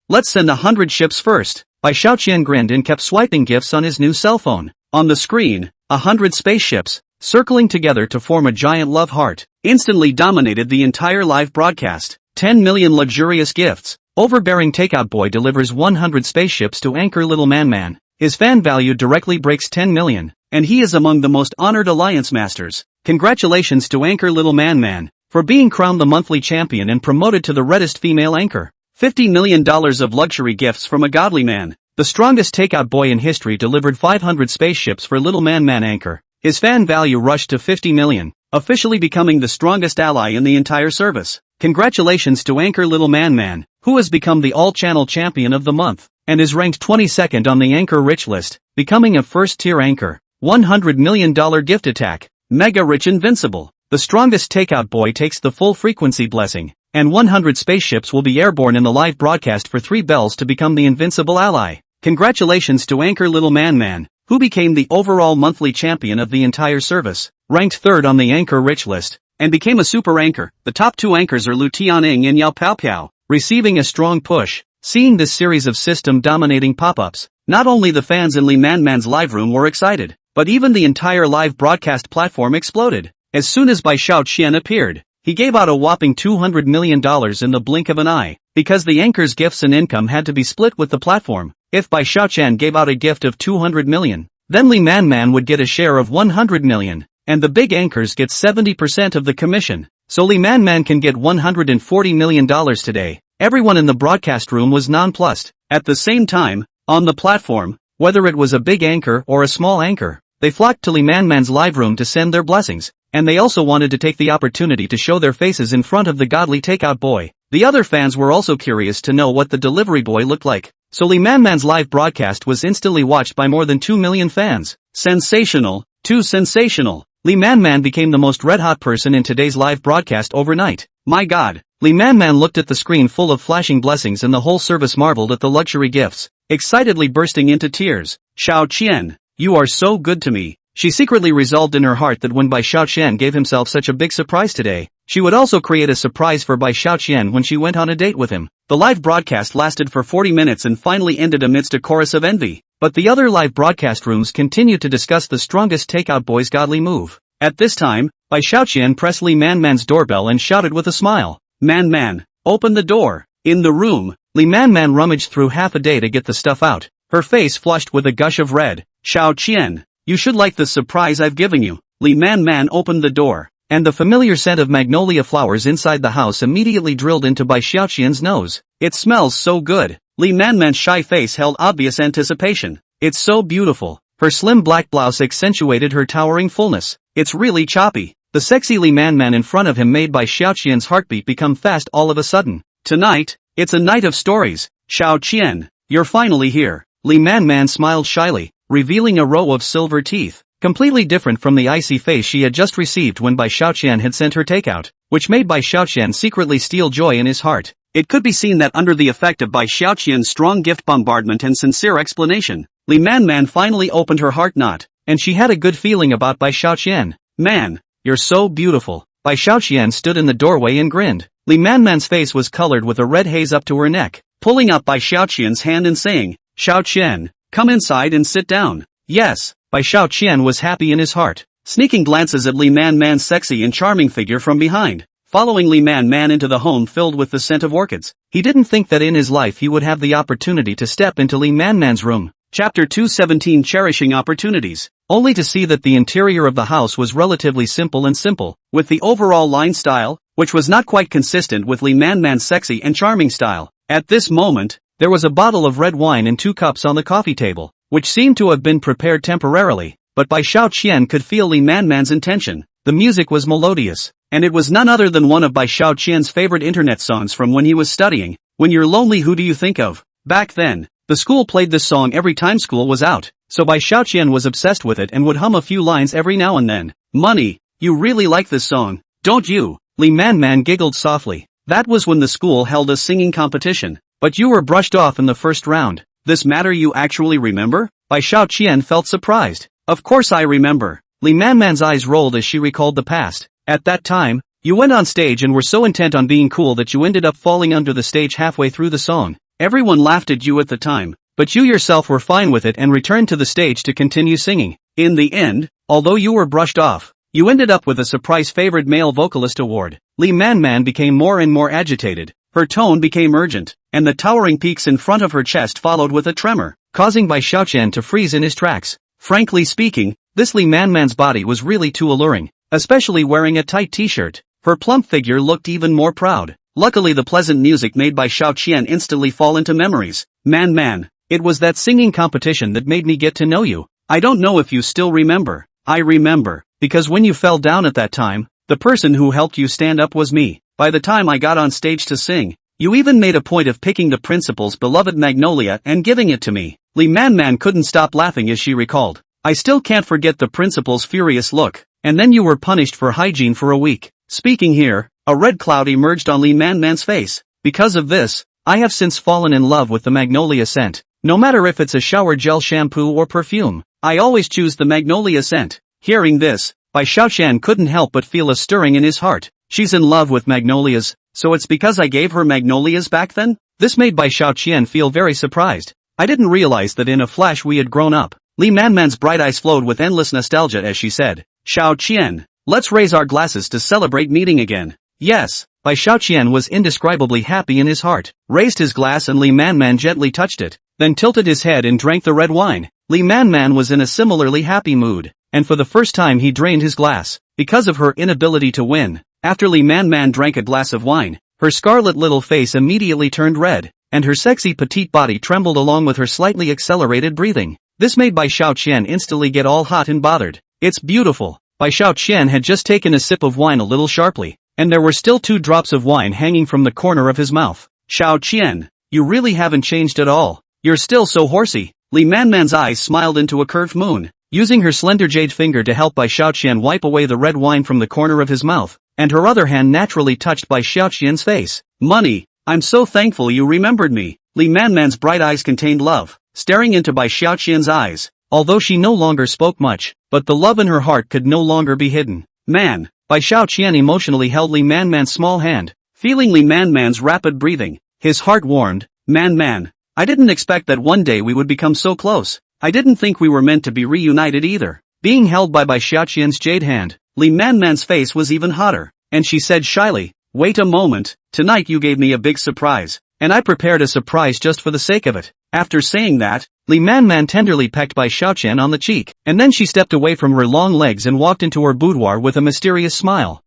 Let's send 100 ships first. Bai Xiaoqian grinned and kept swiping gifts on his new cell phone. On the screen, 100 spaceships, circling together to form a giant love heart, instantly dominated the entire live broadcast. 10 million luxurious gifts. Overbearing takeout boy delivers 100 spaceships to anchor Little Man. His fan value directly breaks 10 million, and he is among the most honored alliance masters. Congratulations to anchor Little Man for being crowned the monthly champion and promoted to the reddest female anchor. $50 million of luxury gifts from a godly man. The strongest takeout boy in history delivered 500 spaceships for Little Man anchor. His fan value rushed to 50 million, officially becoming the strongest ally in the entire service. Congratulations to anchor Little Man, who has become the all-channel champion of the month, and is ranked 22nd on the anchor rich list, becoming a first-tier anchor. $100 million gift attack. Mega rich invincible. The strongest takeout boy takes the full frequency blessing, and 100 spaceships will be airborne in the live broadcast for 3 bells to become the invincible ally. Congratulations to anchor Little Man, who became the overall monthly champion of the entire service, ranked 3rd on the anchor rich list, and became a super anchor. The top 2 anchors are Lu Tianing and Yao Piao, receiving a strong push. Seeing this series of system-dominating pop-ups, not only the fans in Li Man's live room were excited, but even the entire live broadcast platform exploded. As soon as Bai Xiaoqian appeared, he gave out a whopping $200 million in the blink of an eye, because the anchor's gifts and income had to be split with the platform. If Bai Xiaoqian gave out a gift of 200 million, then Li Man would get a share of 100 million, and the big anchors get 70% of the commission. So Li Man can get $140 million today. Everyone in the broadcast room was nonplussed. At the same time, on the platform, whether it was a big anchor or a small anchor, they flocked to Li Man's live room to send their blessings, and they also wanted to take the opportunity to show their faces in front of the godly takeout boy. The other fans were also curious to know what the delivery boy looked like, so Li Man's live broadcast was instantly watched by more than 2 million fans. Sensational, too sensational. Li Man became the most red-hot person in today's live broadcast overnight. My god. Li Man looked at the screen full of flashing blessings and the whole service marveled at the luxury gifts, excitedly bursting into tears. Xiaoqian, you are so good to me. She secretly resolved in her heart that when Bai Xiaoqian gave himself such a big surprise today, she would also create a surprise for Bai Xiaoqian when she went on a date with him. The live broadcast lasted for 40 minutes and finally ended amidst a chorus of envy. But the other live broadcast rooms continued to discuss the strongest takeout boy's godly move. At this time, Bai Xiaoqian pressed Li Man's doorbell and shouted with a smile, Man, open the door. In the room, Li Man rummaged through half a day to get the stuff out, her face flushed with a gush of red. Xiaoqian, you should like the surprise I've given you. Li Man opened the door, and the familiar scent of magnolia flowers inside the house immediately drilled into Bai Xiaoqian's nose. It smells so good. Li Man's shy face held obvious anticipation. It's so beautiful. Her slim black blouse accentuated her towering fullness. It's really choppy. The sexy Li Man in front of him made Bai Xiaoqian's heartbeat become fast all of a sudden. Tonight, it's a night of stories. Xiao Qian, you're finally here. Li Man smiled shyly, revealing a row of silver teeth, completely different from the icy face she had just received when Bai Xiaoqian had sent her takeout, which made Bai Xiaoqian secretly steal joy in his heart. It could be seen that under the effect of Bai Xiaoqian's strong gift bombardment and sincere explanation, Li Man finally opened her heart knot, and she had a good feeling about Bai Xiaoqian. Man, you're so beautiful. Bai Xiaoqian stood in the doorway and grinned. Li Man's face was colored with a red haze up to her neck, pulling up Bai Xiaoqian's hand and saying, Xiaoqian, come inside and sit down. Yes, Bai Xiaoqian was happy in his heart, sneaking glances at Li Man's sexy and charming figure from behind, following Li Man into the home filled with the scent of orchids. He didn't think that in his life he would have the opportunity to step into Li Man's room. Chapter 217 Cherishing Opportunities. Only to see that the interior of the house was relatively simple, with the overall line style, which was not quite consistent with Li Man's sexy and charming style. At this moment, there was a bottle of red wine and 2 cups on the coffee table, which seemed to have been prepared temporarily, but Bai Xiaoqian could feel Li Man's intention. The music was melodious, and it was none other than one of Bai Xiaoqian's favorite internet songs from when he was studying. When you're lonely, who do you think of? Back then, the school played this song every time school was out, so Bai Xiaoqian was obsessed with it and would hum a few lines every now and then. Money, you really like this song, don't you? Li Man giggled softly. That was when the school held a singing competition, but you were brushed off in the first round. This matter you actually remember? Bai Xiaoqian felt surprised. Of course I remember. Li Man's eyes rolled as she recalled the past. At that time, you went on stage and were so intent on being cool that you ended up falling under the stage halfway through the song. Everyone laughed at you at the time, but you yourself were fine with it and returned to the stage to continue singing. In the end, although you were brushed off, you ended up with a surprise favored male vocalist award. Li Man became more and more agitated. Her tone became urgent, and the towering peaks in front of her chest followed with a tremor, causing Bai Xiaoqian to freeze in his tracks. Frankly speaking, this Li Man's body was really too alluring, especially wearing a tight t-shirt. Her plump figure looked even more proud. Luckily the pleasant music made Bai Xiaoqian instantly fall into memories. Man, it was that singing competition that made me get to know you. I don't know if you still remember. I remember, because when you fell down at that time, the person who helped you stand up was me. By the time I got on stage to sing, you even made a point of picking the principal's beloved magnolia and giving it to me. Li Man couldn't stop laughing as she recalled. I still can't forget the principal's furious look. And then you were punished for hygiene for a week. Speaking here, a red cloud emerged on Li Man's face. Because of this, I have since fallen in love with the magnolia scent. No matter if it's a shower gel shampoo or perfume, I always choose the magnolia scent. Hearing this, Bai Xiaoqian couldn't help but feel a stirring in his heart. She's in love with magnolias, so it's because I gave her magnolias back then? This made Bai Xiaoqian feel very surprised. I didn't realize that in a flash we had grown up. Li Man's bright eyes flowed with endless nostalgia as she said, Xiaoqian, let's raise our glasses to celebrate meeting again. Yes, Bai Xiaoqian was indescribably happy in his heart, raised his glass and Li Man gently touched it, then tilted his head and drank the red wine. Li Man was in a similarly happy mood, and for the first time he drained his glass, because of her inability to win. After Li Man drank a glass of wine, her scarlet little face immediately turned red, and her sexy petite body trembled along with her slightly accelerated breathing. This made Bai Xiaoqian instantly get all hot and bothered. It's beautiful. Bai Xiaoqian had just taken a sip of wine a little sharply, and there were still 2 drops of wine hanging from the corner of his mouth. Xiaoqian, you really haven't changed at all. You're still so horsey. Li Man's eyes smiled into a curved moon, using her slender jade finger to help Bai Xiaoqian wipe away the red wine from the corner of his mouth, and her other hand naturally touched Bai Xiaoqian's face. Money, I'm so thankful you remembered me. Li Man's bright eyes contained love, staring into Bai Xiaoqian's eyes, although she no longer spoke much, but the love in her heart could no longer be hidden. Man, Bai Xiaoqian emotionally held Li Man's small hand, feeling Li Man's rapid breathing. His heart warmed. Man, I didn't expect that one day we would become so close. I didn't think we were meant to be reunited either. Being held by Bai Xiaoqian's jade hand, Li Man's face was even hotter, and she said shyly, wait a moment, tonight you gave me a big surprise, and I prepared a surprise just for the sake of it. After saying that, Li Man tenderly pecked Bai Xiaoqian on the cheek, and then she stepped away from her long legs and walked into her boudoir with a mysterious smile.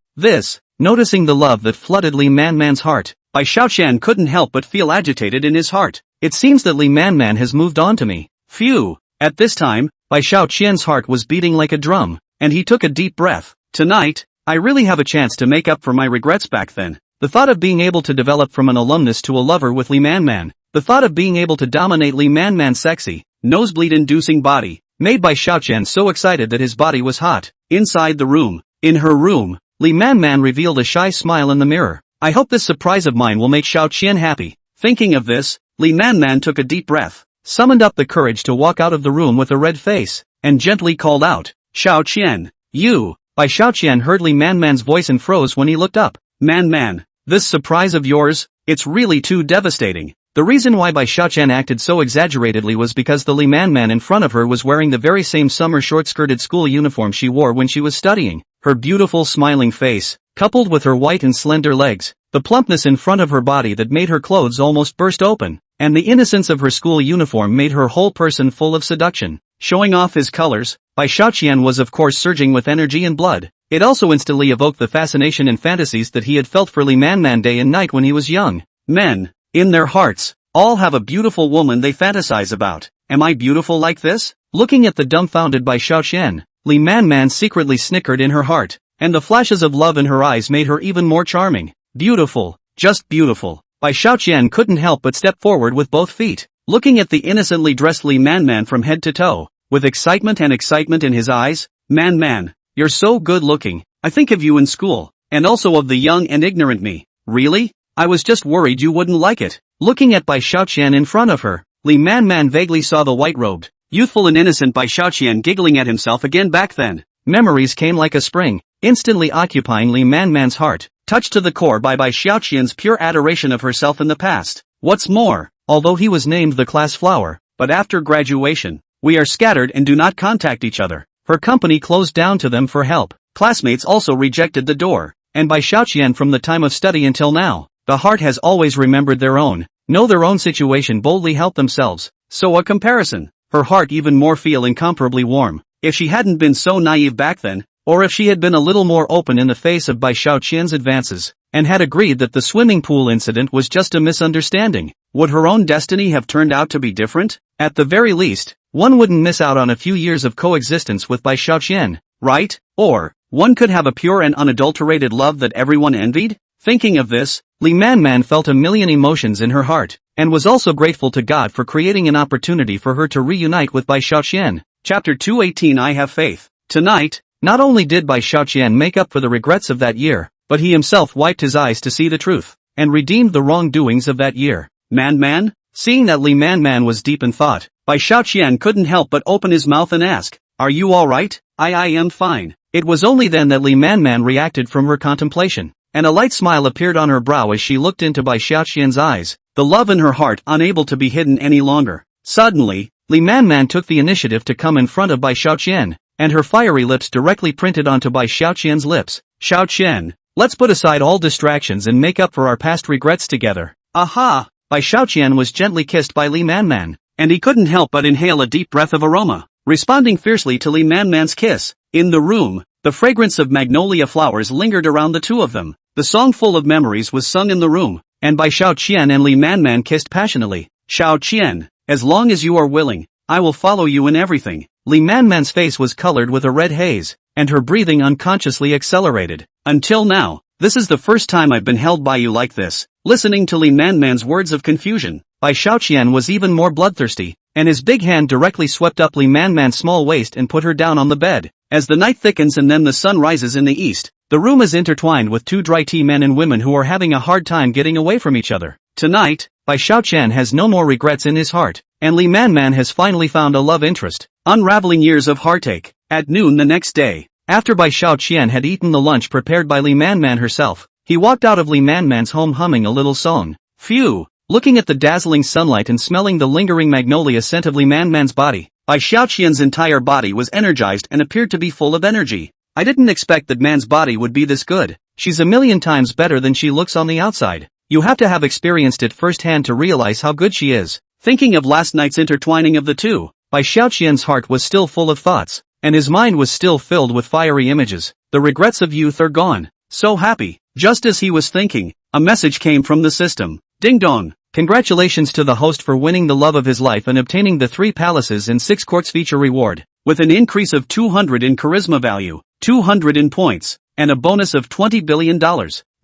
Noticing the love that flooded Li Man's heart, Bai Xiaoqian couldn't help but feel agitated in his heart. It seems that Li Man has moved on to me. Phew! At this time, Bai Xiaoqian's heart was beating like a drum, and he took a deep breath. Tonight, I really have a chance to make up for my regrets back then. The thought of being able to develop from an alumnus to a lover with Lee Man. The thought of being able to dominate Lee Man's sexy, nosebleed-inducing body, made by Xiao Qian so excited that his body was hot. Inside the room, in her room, Lee Man revealed a shy smile in the mirror. I hope this surprise of mine will make Xiao Qian happy. Thinking of this, Lee Man took a deep breath, summoned up the courage to walk out of the room with a red face, and gently called out, Xiao Qian, you. By Xiao Qian heard Lee Man's voice and froze when he looked up. Man, this surprise of yours, it's really too devastating. The reason why Bai Xiaoqian acted so exaggeratedly was because the Lee Man in front of her was wearing the very same summer short-skirted school uniform she wore when she was studying. Her beautiful smiling face, coupled with her white and slender legs, the plumpness in front of her body that made her clothes almost burst open, and the innocence of her school uniform made her whole person full of seduction. Showing off his colors, Bai Xiaoqian was of course surging with energy and blood. It also instantly evoked the fascination and fantasies that he had felt for Lee Man day and night when he was young. Men, in their hearts, all have a beautiful woman they fantasize about. Am I beautiful like this? Looking at the dumbfounded Bai Xiaoqian, Lee Man secretly snickered in her heart, and the flashes of love in her eyes made her even more charming. Beautiful, just beautiful. Bai Xiaoqian couldn't help but step forward with both feet, looking at the innocently dressed Lee Man from head to toe, with excitement in his eyes. Man, you're so good looking. I think of you in school, and also of the young and ignorant me. Really? I was just worried you wouldn't like it. Looking at Bai Xiaoqian in front of her, Lee Man vaguely saw the white-robed, youthful and innocent Bai Xiaoqian giggling at himself again back then. Memories came like a spring, instantly occupying Lee Man's heart, touched to the core by Bai Xiaoqian's pure adoration of herself in the past. What's more, although he was named the class flower, but after graduation, we are scattered and do not contact each other. Her company closed down to them for help. Classmates also rejected the door, and Bai Xiaoqian from the time of study until now, the heart has always remembered their own, know their own situation, boldly help themselves. So a comparison, her heart even more feel incomparably warm. If she hadn't been so naive back then, or if she had been a little more open in the face of Bai Xiaoqian's advances, and had agreed that the swimming pool incident was just a misunderstanding, would her own destiny have turned out to be different? At the very least, one wouldn't miss out on a few years of coexistence with Bai Xiaoqian, right? Or, one could have a pure and unadulterated love that everyone envied? Thinking of this, Lee Man felt a million emotions in her heart, and was also grateful to God for creating an opportunity for her to reunite with Bai Xiaoqian. Chapter 218 I Have Faith. Tonight, not only did Bai Xiaoqian make up for the regrets of that year, but he himself wiped his eyes to see the truth, and redeemed the wrongdoings of that year. Man? Seeing that Lee Man was deep in thought, Bai Xiaoqian couldn't help but open his mouth and ask, Are you alright? I am fine. It was only then that Lee Man reacted from her contemplation, and a light smile appeared on her brow as she looked into Bai Xiaoqian's eyes, the love in her heart unable to be hidden any longer. Suddenly, Lee Man took the initiative to come in front of Bai Xiaoqian, and her fiery lips directly printed onto Bai Xiaoqian's lips. Xiaoqian, let's put aside all distractions and make up for our past regrets together. Aha! Bai Xiaoqian was gently kissed by Lee Man, and he couldn't help but inhale a deep breath of aroma, responding fiercely to Lee Man's kiss. In the room, the fragrance of magnolia flowers lingered around the two of them. The song full of memories was sung in the room, and Bai Xiaoqian and Lee Man kissed passionately. Xiaoqian, as long as you are willing, I will follow you in everything. Lee Man's face was colored with a red haze, and her breathing unconsciously accelerated. Until now, this is the first time I've been held by you like this. Listening to Lee Man's words of confusion, Bai Xiaoqian was even more bloodthirsty, and his big hand directly swept up Lee Man's small waist and put her down on the bed. As the night thickens and then the sun rises in the east, the room is intertwined with two dry tea men and women who are having a hard time getting away from each other. Tonight, Bai Xiaoqian has no more regrets in his heart, and Lee Man has finally found a love interest, unraveling years of heartache. At noon the next day, after Bai Xiaoqian had eaten the lunch prepared by Lee Man herself, he walked out of Lee Man's home humming a little song. Phew! Looking at the dazzling sunlight and smelling the lingering magnolia scent of Lee Man's body, Bai Xiaoqian's entire body was energized and appeared to be full of energy. I didn't expect that man's body would be this good. She's a million times better than she looks on the outside. You have to have experienced it firsthand to realize how good she is. Thinking of last night's intertwining of the two, Bai Xiaoqian's heart was still full of thoughts, and his mind was still filled with fiery images. The regrets of youth are gone. So happy. Just as he was thinking, a message came from the system. Ding dong. Congratulations to the host for winning the love of his life and obtaining the 3 palaces and 6 courts feature reward, with an increase of 200 in charisma value, 200 in points, and a bonus of $20 billion.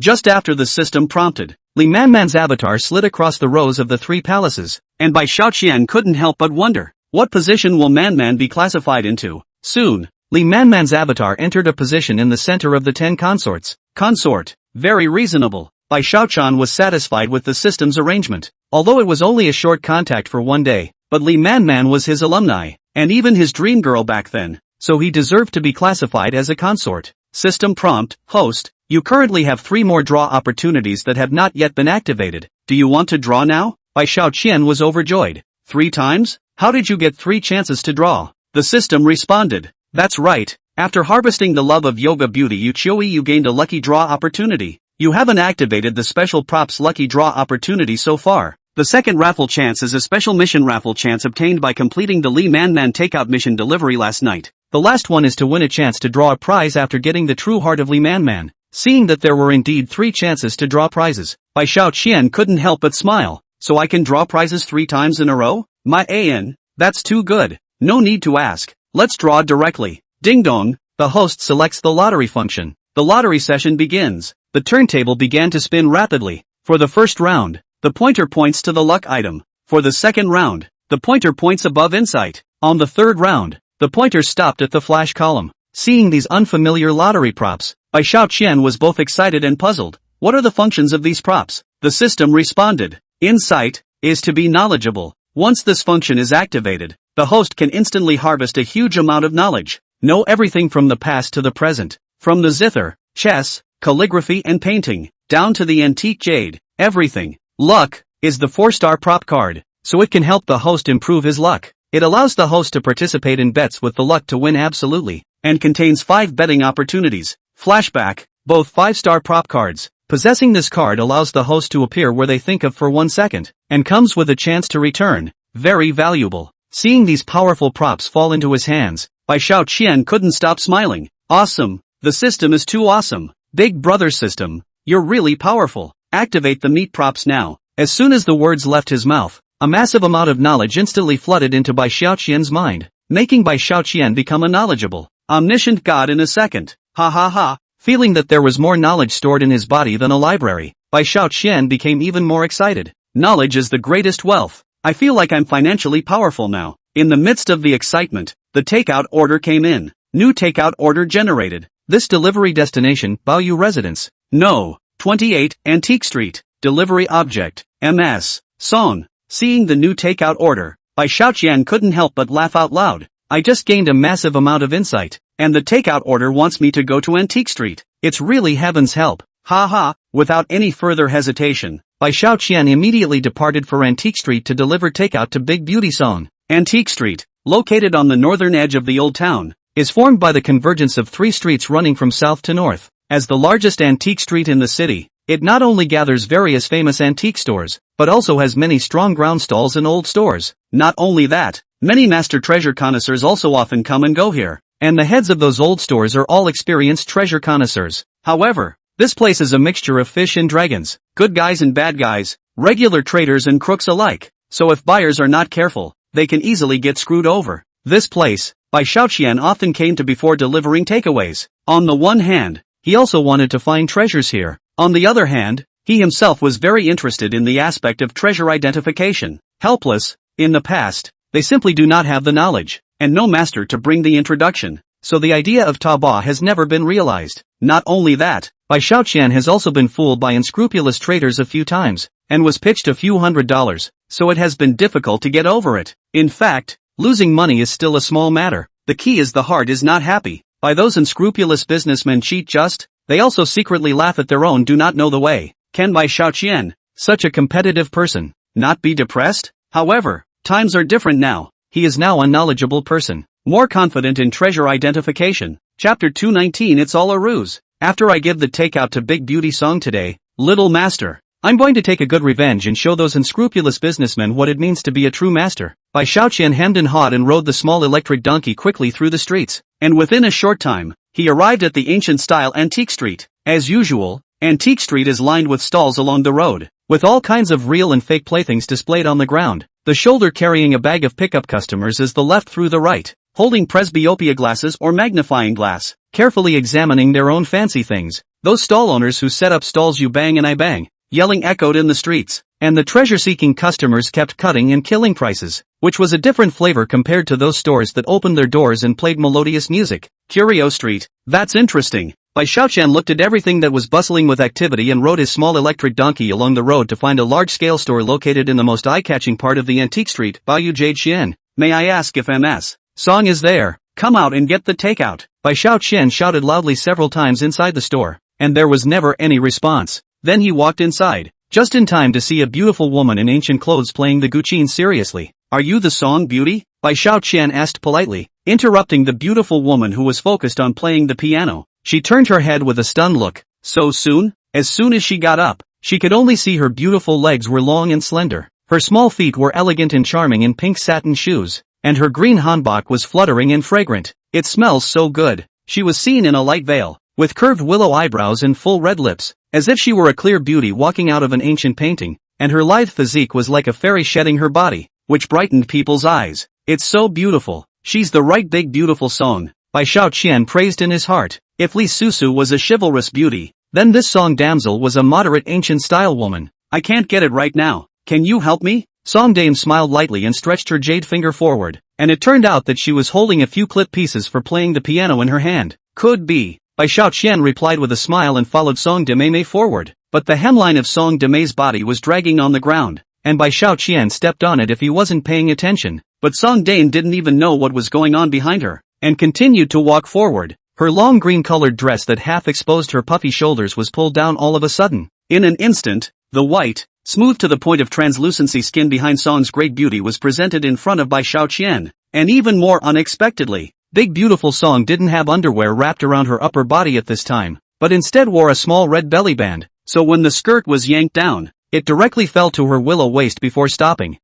Just after the system prompted, Li Manman's avatar slid across the rows of the 3 palaces, and Bai Xiaoqian couldn't help but wonder, what position will Manman be classified into? Soon, Li Manman's avatar entered a position in the center of the 10 consorts. Consort. Very reasonable. Bai Xiaoqian was satisfied with the system's arrangement, although it was only a short contact for 1 day, but Li Manman was his alumni, and even his dream girl back then, so he deserved to be classified as a consort. System prompt, host, you currently have 3 more draw opportunities that have not yet been activated. Do you want to draw now? Bai Xiaoqian was overjoyed. 3 times? How did you get 3 chances to draw? The system responded. That's right, after harvesting the love of yoga beauty Yu Qiui you gained a lucky draw opportunity. You haven't activated the special props lucky draw opportunity so far. The second raffle chance is a special mission raffle chance obtained by completing the Li Manman takeout mission delivery last night. The last one is to win a chance to draw a prize after getting the true heart of Li Manman. Seeing that there were indeed 3 chances to draw prizes, Bai Xiaoqian couldn't help but smile. So I can draw prizes 3 times in a row? My an, that's too good. No need to ask. Let's draw directly. Ding dong, the host selects the lottery function. The lottery session begins. The turntable began to spin rapidly. For the first round, the pointer points to the luck item. For the second round, the pointer points above insight. On the third round, the pointer stopped at the flash column. Seeing these unfamiliar lottery props, Bai Xiaoqian was both excited and puzzled. What are the functions of these props? The system responded. Insight is to be knowledgeable. Once this function is activated, the host can instantly harvest a huge amount of knowledge. Know everything from the past to the present. From the zither, chess, calligraphy and painting, down to the antique jade, everything. Luck is the 4-star prop card, so it can help the host improve his luck. It allows the host to participate in bets with the luck to win absolutely, and contains 5 betting opportunities. Flashback, both 5-star prop cards. Possessing this card allows the host to appear where they think of for 1 second, and comes with a chance to return. Very valuable. Seeing these powerful props fall into his hands, Bai Xiaoqian couldn't stop smiling. Awesome. The system is too awesome. Big brother system, you're really powerful. Activate the meat props now. As soon as the words left his mouth, a massive amount of knowledge instantly flooded into Bai Xiaoqian's mind, making Bai Xiaoqian become a knowledgeable, omniscient god in a second. Ha ha ha. Feeling that there was more knowledge stored in his body than a library, Bai Xiaoqian became even more excited. Knowledge is the greatest wealth. I feel like I'm financially powerful now. In the midst of the excitement, the takeout order came in. New takeout order generated. This delivery destination, Baoyu Residence. No. 28, Antique Street. Delivery object, MS. Song. Seeing the new takeout order, Bai Xiaoqian couldn't help but laugh out loud. I just gained a massive amount of insight, and the takeout order wants me to go to Antique Street. It's really heaven's help. Ha ha. Without any further hesitation, Bai Xiaoqian immediately departed for Antique Street to deliver takeout to Big Beauty Song. Antique Street, located on the northern edge of the old town, is formed by the convergence of 3 streets running from south to north. As the largest antique street in the city, it not only gathers various famous antique stores, but also has many strong ground stalls and old stores. Not only that, many master treasure connoisseurs also often come and go here, and the heads of those old stores are all experienced treasure connoisseurs. However, this place is a mixture of fish and dragons, good guys and bad guys, regular traders and crooks alike, so if buyers are not careful, they can easily get screwed over. This place, Bai Xiaoqian often came to before delivering takeaways. On the one hand, he also wanted to find treasures here. On the other hand, he himself was very interested in the aspect of treasure identification. Helpless, in the past, they simply do not have the knowledge, and no master to bring the introduction, so the idea of Taba has never been realized. Not only that, Bai Xiaoqian has also been fooled by unscrupulous traders a few times, and was pitched a few $100s, so it has been difficult to get over it. In fact, losing money is still a small matter. The key is the heart is not happy. By those unscrupulous businessmen cheat just, they also secretly laugh at their own do not know the way. Can Bai Xiaoqian, such a competitive person, not be depressed? However, times are different now. He is now a knowledgeable person, more confident in treasure identification. Chapter 219 It's all a ruse. After I give the takeout to Big Beauty Song today, little master, I'm going to take a good revenge and show those unscrupulous businessmen what it means to be a true master. Bai Xiaoqian hemmed and hawed and rode the small electric donkey quickly through the streets, and within a short time, he arrived at the ancient-style Antique Street. As usual, Antique Street is lined with stalls along the road, with all kinds of real and fake playthings displayed on the ground. The shoulder carrying a bag of pickup customers is the left through the right, holding presbyopia glasses or magnifying glass, carefully examining their own fancy things. Those stall owners who set up stalls you bang and I bang, yelling echoed in the streets, and the treasure-seeking customers kept cutting and killing prices, which was a different flavor compared to those stores that opened their doors and played melodious music. Curio Street, that's interesting. Bai Xiaoqian looked at everything that was bustling with activity and rode his small electric donkey along the road to find a large-scale store located in the most eye-catching part of the antique street. Baoyu Jade Xian, may I ask if MS Song is there? Come out and get the takeout. Bai Xiaoqian shouted loudly several times inside the store, and there was never any response. Then he walked inside, just in time to see a beautiful woman in ancient clothes playing the guqin seriously. Are you the song beauty? Bai Xiaoqian asked politely, interrupting the beautiful woman who was focused on playing the piano. She turned her head with a stunned look. So soon? As soon as she got up, she could only see her beautiful legs were long and slender. Her small feet were elegant and charming in pink satin shoes, and her green hanbok was fluttering and fragrant. It smells so good. She was seen in a light veil, with curved willow eyebrows and full red lips, as if she were a clear beauty walking out of an ancient painting, and her lithe physique was like a fairy shedding her body, which brightened people's eyes. It's so beautiful. She's the right big beautiful song. Bai Xiaoqian praised in his heart. If Li Susu was a chivalrous beauty, then this song damsel was a moderate ancient style woman. I can't get it right now. Can you help me? Song Dame smiled lightly and stretched her jade finger forward, and it turned out that she was holding a few clip pieces for playing the piano in her hand. Could be. Bai Xiaoqian replied with a smile and followed Song Dame forward, but the hemline of Song Dame's body was dragging on the ground, and Bai Xiaoqian stepped on it if he wasn't paying attention. But Song Dame didn't even know what was going on behind her, and continued to walk forward. Her long green-colored dress that half exposed her puffy shoulders was pulled down all of a sudden. In an instant, the white, smooth to the point of translucency skin behind Song's great beauty was presented in front of Bai Xiaoqian, and even more unexpectedly, big beautiful Song didn't have underwear wrapped around her upper body at this time, but instead wore a small red belly band, so when the skirt was yanked down, it directly fell to her willow waist before stopping.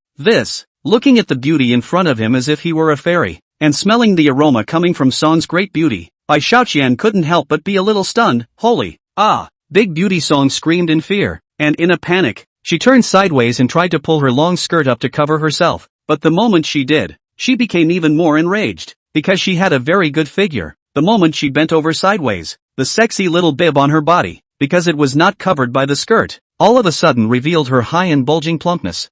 Looking at the beauty in front of him as if he were a fairy, and smelling the aroma coming from Song's great beauty, Bai Xiaoqian couldn't help but be a little stunned. Holy, big beauty Song screamed in fear, and in a panic, she turned sideways and tried to pull her long skirt up to cover herself, but the moment she did, she became even more enraged, because she had a very good figure. The moment she bent over sideways, the sexy little bib on her body, because it was not covered by the skirt, all of a sudden revealed her high and bulging plumpness.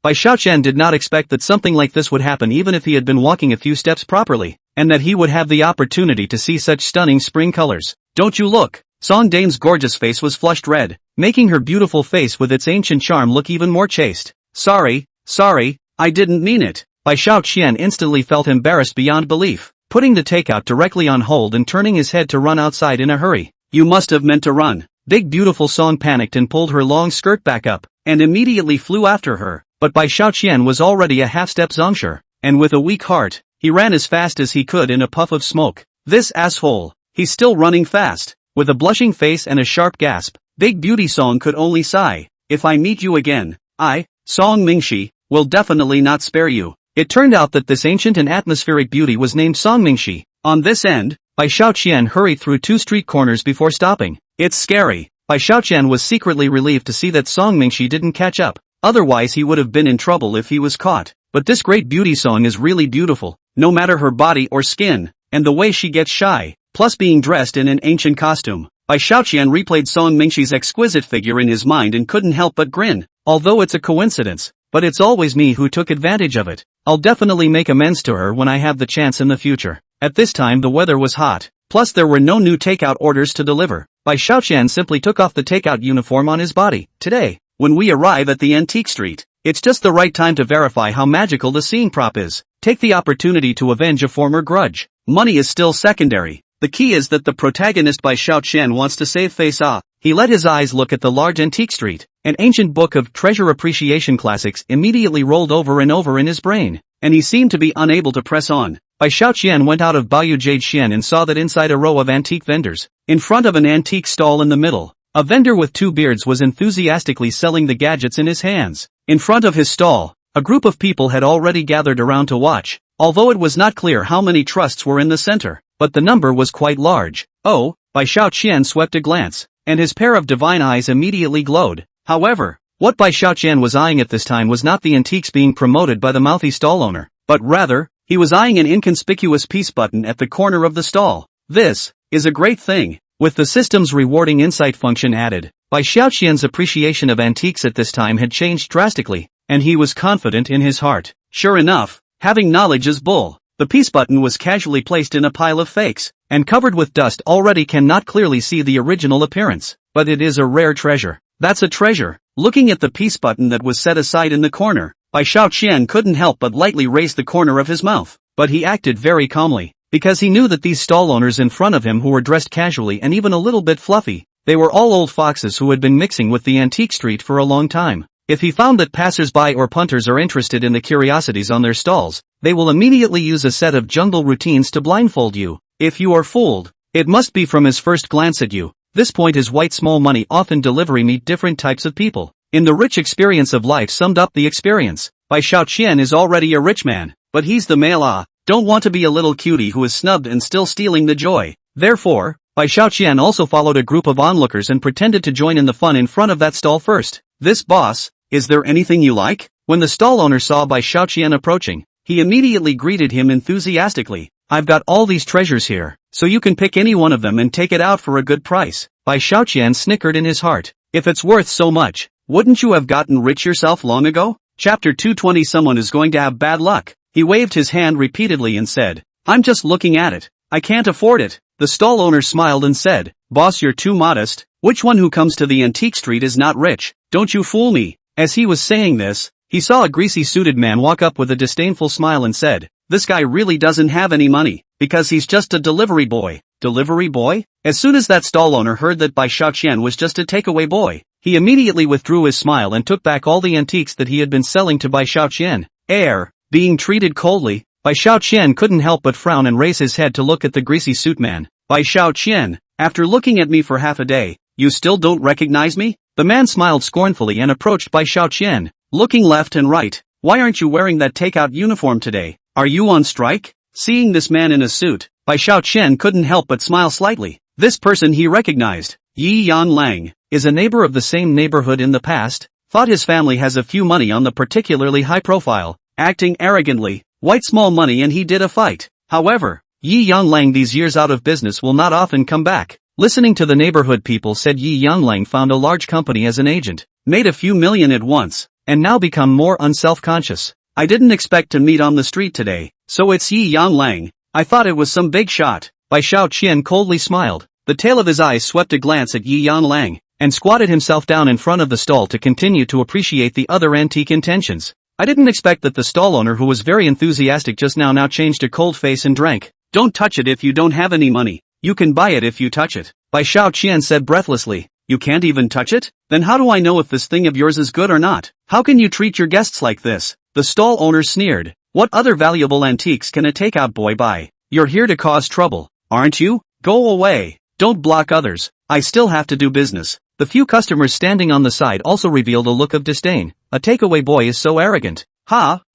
Bai Xiaoqian did not expect that something like this would happen even if he had been walking a few steps properly, and that he would have the opportunity to see such stunning spring colors. Don't you look? Song Dame's gorgeous face was flushed red, making her beautiful face with its ancient charm look even more chaste. Sorry, I didn't mean it. Bai Xiaoqian instantly felt embarrassed beyond belief, putting the takeout directly on hold and turning his head to run outside in a hurry. You must have meant to run. Big beautiful Song panicked and pulled her long skirt back up, and immediately flew after her. But Bai Xiaoqian was already a half-step zongsher, and with a weak heart, he ran as fast as he could in a puff of smoke. This asshole, he's still running fast. With a blushing face and a sharp gasp, Big Beauty Song could only sigh. If I meet you again, I, Song Mingxi, will definitely not spare you. It turned out that this ancient and atmospheric beauty was named Song Mingxi. On this end, Bai Xiaoqian hurried through 2 street corners before stopping. It's scary. Bai Xiaoqian was secretly relieved to see that Song Mingxi didn't catch up. Otherwise he would have been in trouble if he was caught. But this great beauty Song is really beautiful, no matter her body or skin, and the way she gets shy, plus being dressed in an ancient costume. Bai Xiaoqian replayed Song Mingxi's exquisite figure in his mind and couldn't help but grin. Although it's a coincidence, but it's always me who took advantage of it. I'll definitely make amends to her when I have the chance in the future. At this time the weather was hot, plus there were no new takeout orders to deliver. Bai Xiaoqian simply took off the takeout uniform on his body. Today, when we arrive at the antique street, it's just the right time to verify how magical the scene prop is. Take the opportunity to avenge a former grudge. Money is still secondary. The key is that the protagonist Bai Xiaoqian wants to save face. He let his eyes look at the large antique street. An ancient book of treasure appreciation classics immediately rolled over and over in his brain, and he seemed to be unable to press on. Bai Xiaoqian went out of Baoyu Jade Xian and saw that inside a row of antique vendors, in front of an antique stall in the middle, a vendor with 2 beards was enthusiastically selling the gadgets in his hands. In front of his stall, a group of people had already gathered around to watch, although it was not clear how many trusts were in the center, but the number was quite large. Oh, Bai Xiaoqian swept a glance, and his pair of divine eyes immediately glowed. However, what Bai Xiaoqian was eyeing at this time was not the antiques being promoted by the mouthy stall owner, but rather, he was eyeing an inconspicuous peace button at the corner of the stall. This is a great thing. With the system's rewarding insight function added, Bai Xiaoqian's appreciation of antiques at this time had changed drastically, and he was confident in his heart. Sure enough, having knowledge is bull. The peace button was casually placed in a pile of fakes, and covered with dust already cannot clearly see the original appearance, but it is a rare treasure. That's a treasure. Looking at the peace button that was set aside in the corner, Bai Xiaoqian couldn't help but lightly raise the corner of his mouth, but he acted very calmly, because he knew that these stall owners in front of him who were dressed casually and even a little bit fluffy, they were all old foxes who had been mixing with the antique street for a long time. If he found that passers-by or punters are interested in the curiosities on their stalls, they will immediately use a set of jungle routines to blindfold you. If you are fooled, it must be from his first glance at you. This point is white small money often delivery meet different types of people. In the rich experience of life summed up the experience. Bai Xiaoqian is already a rich man, but he's the male don't want to be a little cutie who is snubbed and still stealing the joy. Therefore, Bai Xiaoqian also followed a group of onlookers and pretended to join in the fun in front of that stall first. This boss, is there anything you like? When the stall owner saw Bai Xiaoqian approaching, he immediately greeted him enthusiastically. I've got all these treasures here, so you can pick any one of them and take it out for a good price. Bai Xiaoqian snickered in his heart. If it's worth so much, wouldn't you have gotten rich yourself long ago? Chapter 220 Someone is going to have bad luck. He waved his hand repeatedly and said, I'm just looking at it. I can't afford it. The stall owner smiled and said, Boss, you're too modest. Which one who comes to the antique street is not rich? Don't you fool me. As he was saying this, he saw a greasy suited man walk up with a disdainful smile and said, This guy really doesn't have any money, because he's just a delivery boy. Delivery boy? As soon as that stall owner heard that Bai Xiaoqian was just a takeaway boy, he immediately withdrew his smile and took back all the antiques that he had been selling to Bai Xiaoqian. Being treated coldly, Bai Xiaoqian couldn't help but frown and raise his head to look at the greasy suit man. Bai Xiaoqian, after looking at me for half a day, you still don't recognize me? The man smiled scornfully and approached Bai Xiaoqian, looking left and right. Why aren't you wearing that takeout uniform today? Are you on strike? Seeing this man in a suit, Bai Xiaoqian couldn't help but smile slightly. This person he recognized, Yi Yan Lang, is a neighbor of the same neighborhood in the past, thought his family has a few money on the particularly high profile, acting arrogantly, white small money and he did a fight. However, Yi Yanlang these years out of business will not often come back. Listening to the neighborhood people said Yi Yanlang found a large company as an agent, made a few million at once, and now become more unself-conscious. I didn't expect to meet on the street today, so it's Yi Yanlang. I thought it was some big shot. Bai Xiaoqian coldly smiled. The tail of his eyes swept a glance at Yi Yanlang, and squatted himself down in front of the stall to continue to appreciate the other antique intentions. I didn't expect that the stall owner who was very enthusiastic just now changed a cold face and drank. Don't touch it if you don't have any money. You can buy it if you touch it. Bai Xiaoqian said breathlessly. You can't even touch it? Then how do I know if this thing of yours is good or not? How can you treat your guests like this? The stall owner sneered. What other valuable antiques can a takeout boy buy? You're here to cause trouble, aren't you? Go away. Don't block others. I still have to do business. The few customers standing on the side also revealed a look of disdain. A takeaway boy is so arrogant.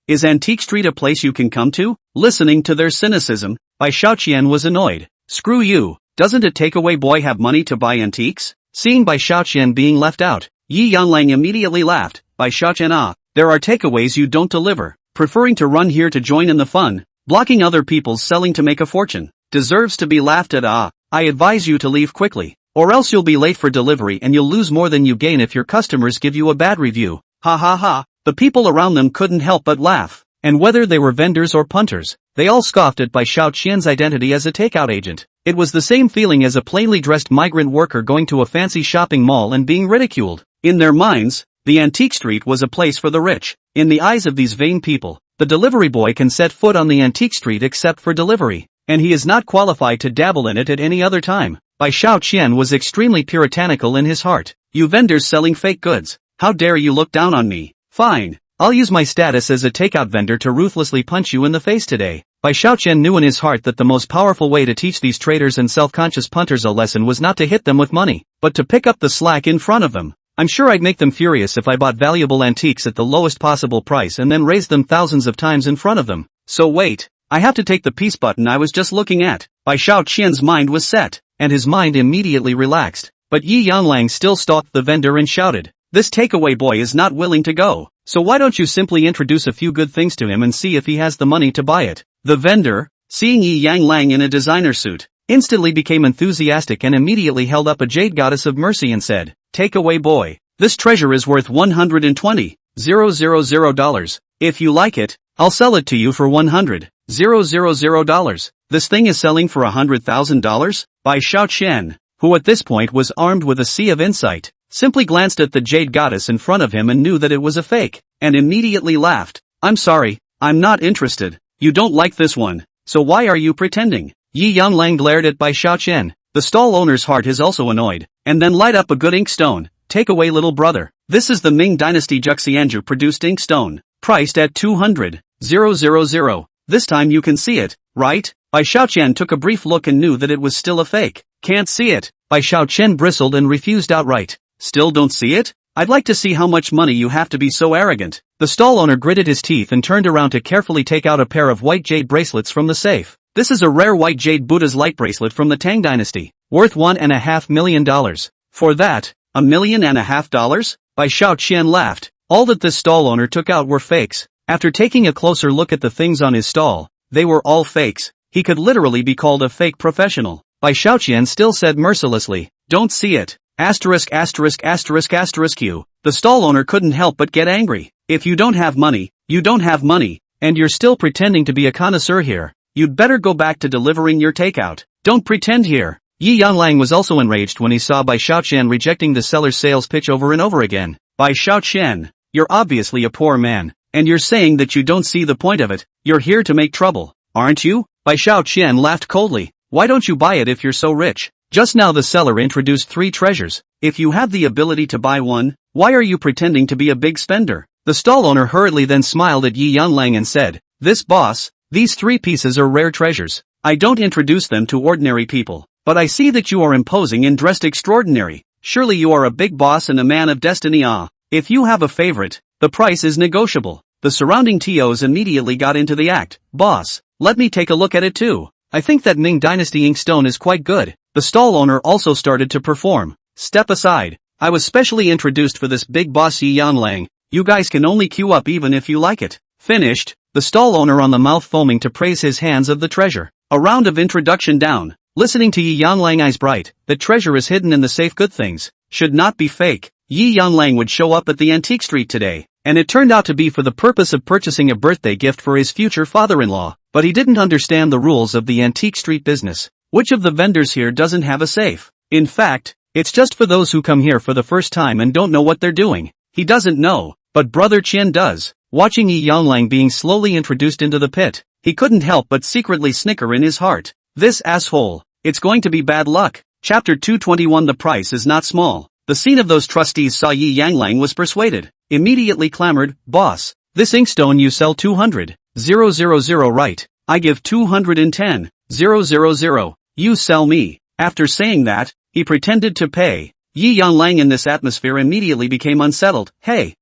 Is Antique Street a place you can come to? Listening to their cynicism, Bai Xiaoqian was annoyed. Screw you. Doesn't a takeaway boy have money to buy antiques? Seeing Bai Xiaoqian being left out, Yi Yanlang immediately laughed. Bai Xiaoqian, there are takeaways you don't deliver. Preferring to run here to join in the fun, blocking other people's selling to make a fortune, deserves to be laughed at. I advise you to leave quickly, or else you'll be late for delivery and you'll lose more than you gain if your customers give you a bad review. Ha ha ha. The people around them couldn't help but laugh. And whether they were vendors or punters, they all scoffed at Bai Xiaoqian's identity as a takeout agent. It was the same feeling as a plainly dressed migrant worker going to a fancy shopping mall and being ridiculed. In their minds, the Antique Street was a place for the rich. In the eyes of these vain people, the delivery boy can set foot on the Antique Street except for delivery, and he is not qualified to dabble in it at any other time. Bai Xiaoqian was extremely puritanical in his heart. You vendors selling fake goods, how dare you look down on me? Fine, I'll use my status as a takeout vendor to ruthlessly punch you in the face today. Bai Xiaoqian knew in his heart that the most powerful way to teach these traitors and self-conscious punters a lesson was not to hit them with money, but to pick up the slack in front of them. I'm sure I'd make them furious if I bought valuable antiques at the lowest possible price and then raised them thousands of times in front of them. So wait, I have to take the peace button I was just looking at. Bai Xiaoqian's mind was set, and his mind immediately relaxed. But Yi Yanlang still stalked the vendor and shouted, this takeaway boy is not willing to go, so why don't you simply introduce a few good things to him and see if he has the money to buy it? The vendor, seeing Yi Yanlang in a designer suit, instantly became enthusiastic and immediately held up a jade goddess of mercy and said, "Take away, boy. This treasure is worth $120,000. If you like it, I'll sell it to you for $100,000. This thing is selling for $100,000? Bai Xiaoqian, who at this point was armed with a sea of insight, simply glanced at the jade goddess in front of him and knew that it was a fake, and immediately laughed. "I'm sorry, I'm not interested. You don't like this one, so why are you pretending?" Yi Yanlang glared at Bai Xiaoqian. The stall owner's heart is also annoyed, and then light up a good inkstone. "Take away, little brother. This is the Ming Dynasty Juxianju produced inkstone, priced at 200,000. This time you can see it, right?" Bai Xiaoqian took a brief look and knew that it was still a fake. "Can't see it." Bai Xiaoqian bristled and refused outright. "Still don't see it? I'd like to see how much money you have to be so arrogant." The stall owner gritted his teeth and turned around to carefully take out a pair of white jade bracelets from the safe. This is a rare white jade Buddha's light bracelet from the Tang Dynasty, worth $1.5 million. For that, $1.5 million? Bai Xiaoqian laughed. All that this stall owner took out were fakes. After taking a closer look at the things on his stall, they were all fakes. He could literally be called a fake professional. Bai Xiaoqian still said mercilessly, "Don't see it." Asterisk asterisk asterisk asterisk Q. The stall owner couldn't help but get angry. "If you don't have money, you don't have money, and you're still pretending to be a connoisseur here. You'd better go back to delivering your takeout. Don't pretend here." Yi Yanlang was also enraged when he saw Bai Xiaoqian rejecting the seller's sales pitch over and over again. "Bai Xiaoqian, you're obviously a poor man, and you're saying that you don't see the point of it. You're here to make trouble, aren't you?" Bai Xiaoqian laughed coldly. "Why don't you buy it if you're so rich? Just now the seller introduced 3 treasures. If you have the ability to buy one, why are you pretending to be a big spender?" The stall owner hurriedly then smiled at Yi Yanlang and said, "This boss, these 3 pieces are rare treasures. I don't introduce them to ordinary people. But I see that you are imposing and dressed extraordinary. Surely you are a big boss and a man of destiny. If you have a favorite, the price is negotiable." The surrounding TOs immediately got into the act. "Boss, let me take a look at it too. I think that Ming Dynasty inkstone is quite good." The stall owner also started to perform. "Step aside. I was specially introduced for this big boss Yi Yanlang. You guys can only queue up even if you like it." Finished, the stall owner on the mouth foaming to praise his hands of the treasure. A round of introduction down. Listening to Yi Yanlang eyes bright, the treasure is hidden in the safe. Good things should not be fake. Yi Yanlang would show up at the antique street today, and it turned out to be for the purpose of purchasing a birthday gift for his future father-in-law, but he didn't understand the rules of the antique street business. Which of the vendors here doesn't have a safe? In fact, it's just for those who come here for the first time and don't know what they're doing. He doesn't know, but Brother Qian does. Watching Yi Yanlang being slowly introduced into the pit, he couldn't help but secretly snicker in his heart. This asshole. It's going to be bad luck. Chapter 221. The price is not small. The scene of those trustees saw Yi Yanlang was persuaded. Immediately clamored, "Boss, this inkstone you sell 200,000, right? I give 210,000. You sell me." After saying that, he pretended to pay. Yi Yanlang in this atmosphere immediately became unsettled. Hey,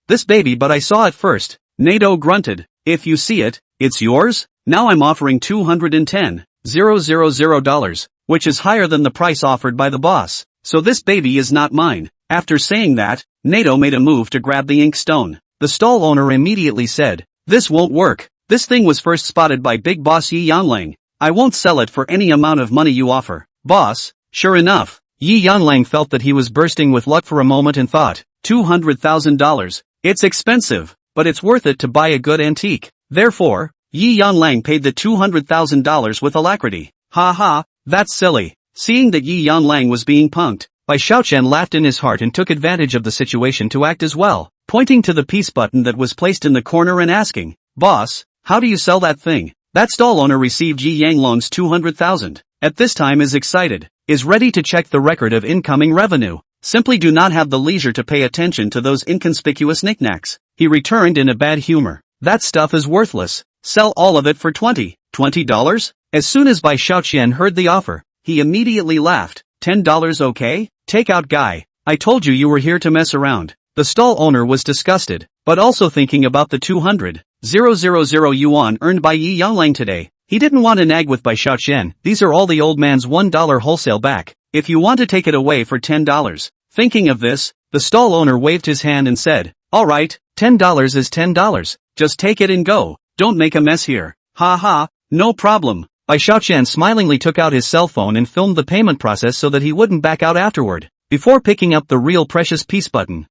this baby, but I saw it first." Nato grunted. "If you see it, it's yours? Now I'm offering $200,000, which is higher than the price offered by the boss. So this baby is not mine." After saying that, Nato made a move to grab the inkstone. The stall owner immediately said, "This won't work. This thing was first spotted by Big Boss Yi Yanlang. I won't sell it for any amount of money you offer, boss." Sure enough, Yi Yanlang felt that he was bursting with luck for a moment and thought, $200,000. It's expensive, but it's worth it to buy a good antique. Therefore, Yi Yanlang paid the $200,000 with alacrity. "Ha, that's silly." Seeing that Yi Yanlang was being punked, Bai Xiaoqian laughed in his heart and took advantage of the situation to act as well, pointing to the peace button that was placed in the corner and asking, "Boss, how do you sell that thing?" That stall owner received Yi Yanglong's 200,000. At this time is excited, is ready to check the record of incoming revenue. Simply do not have the leisure to pay attention to those inconspicuous knickknacks. He returned in a bad humor. "That stuff is worthless. Sell all of it for $20. As soon as Bai Xiaoqian heard the offer, he immediately laughed. $10 okay? Take out guy. I told you were here to mess around. The stall owner was disgusted, but also thinking about the 200,000 yuan earned by Yi Yanlang today. He didn't want to nag with Bai Xiaoqian. These are all the old man's $1 wholesale back. If you want to take it away for $10. Thinking of this, the stall owner waved his hand and said, "Alright, $10 is $10. Just take it and go. Don't make a mess here." "Ha, no problem. Bai Xiaoqian smilingly took out his cell phone and filmed the payment process so that he wouldn't back out afterward, before picking up the real precious peace button.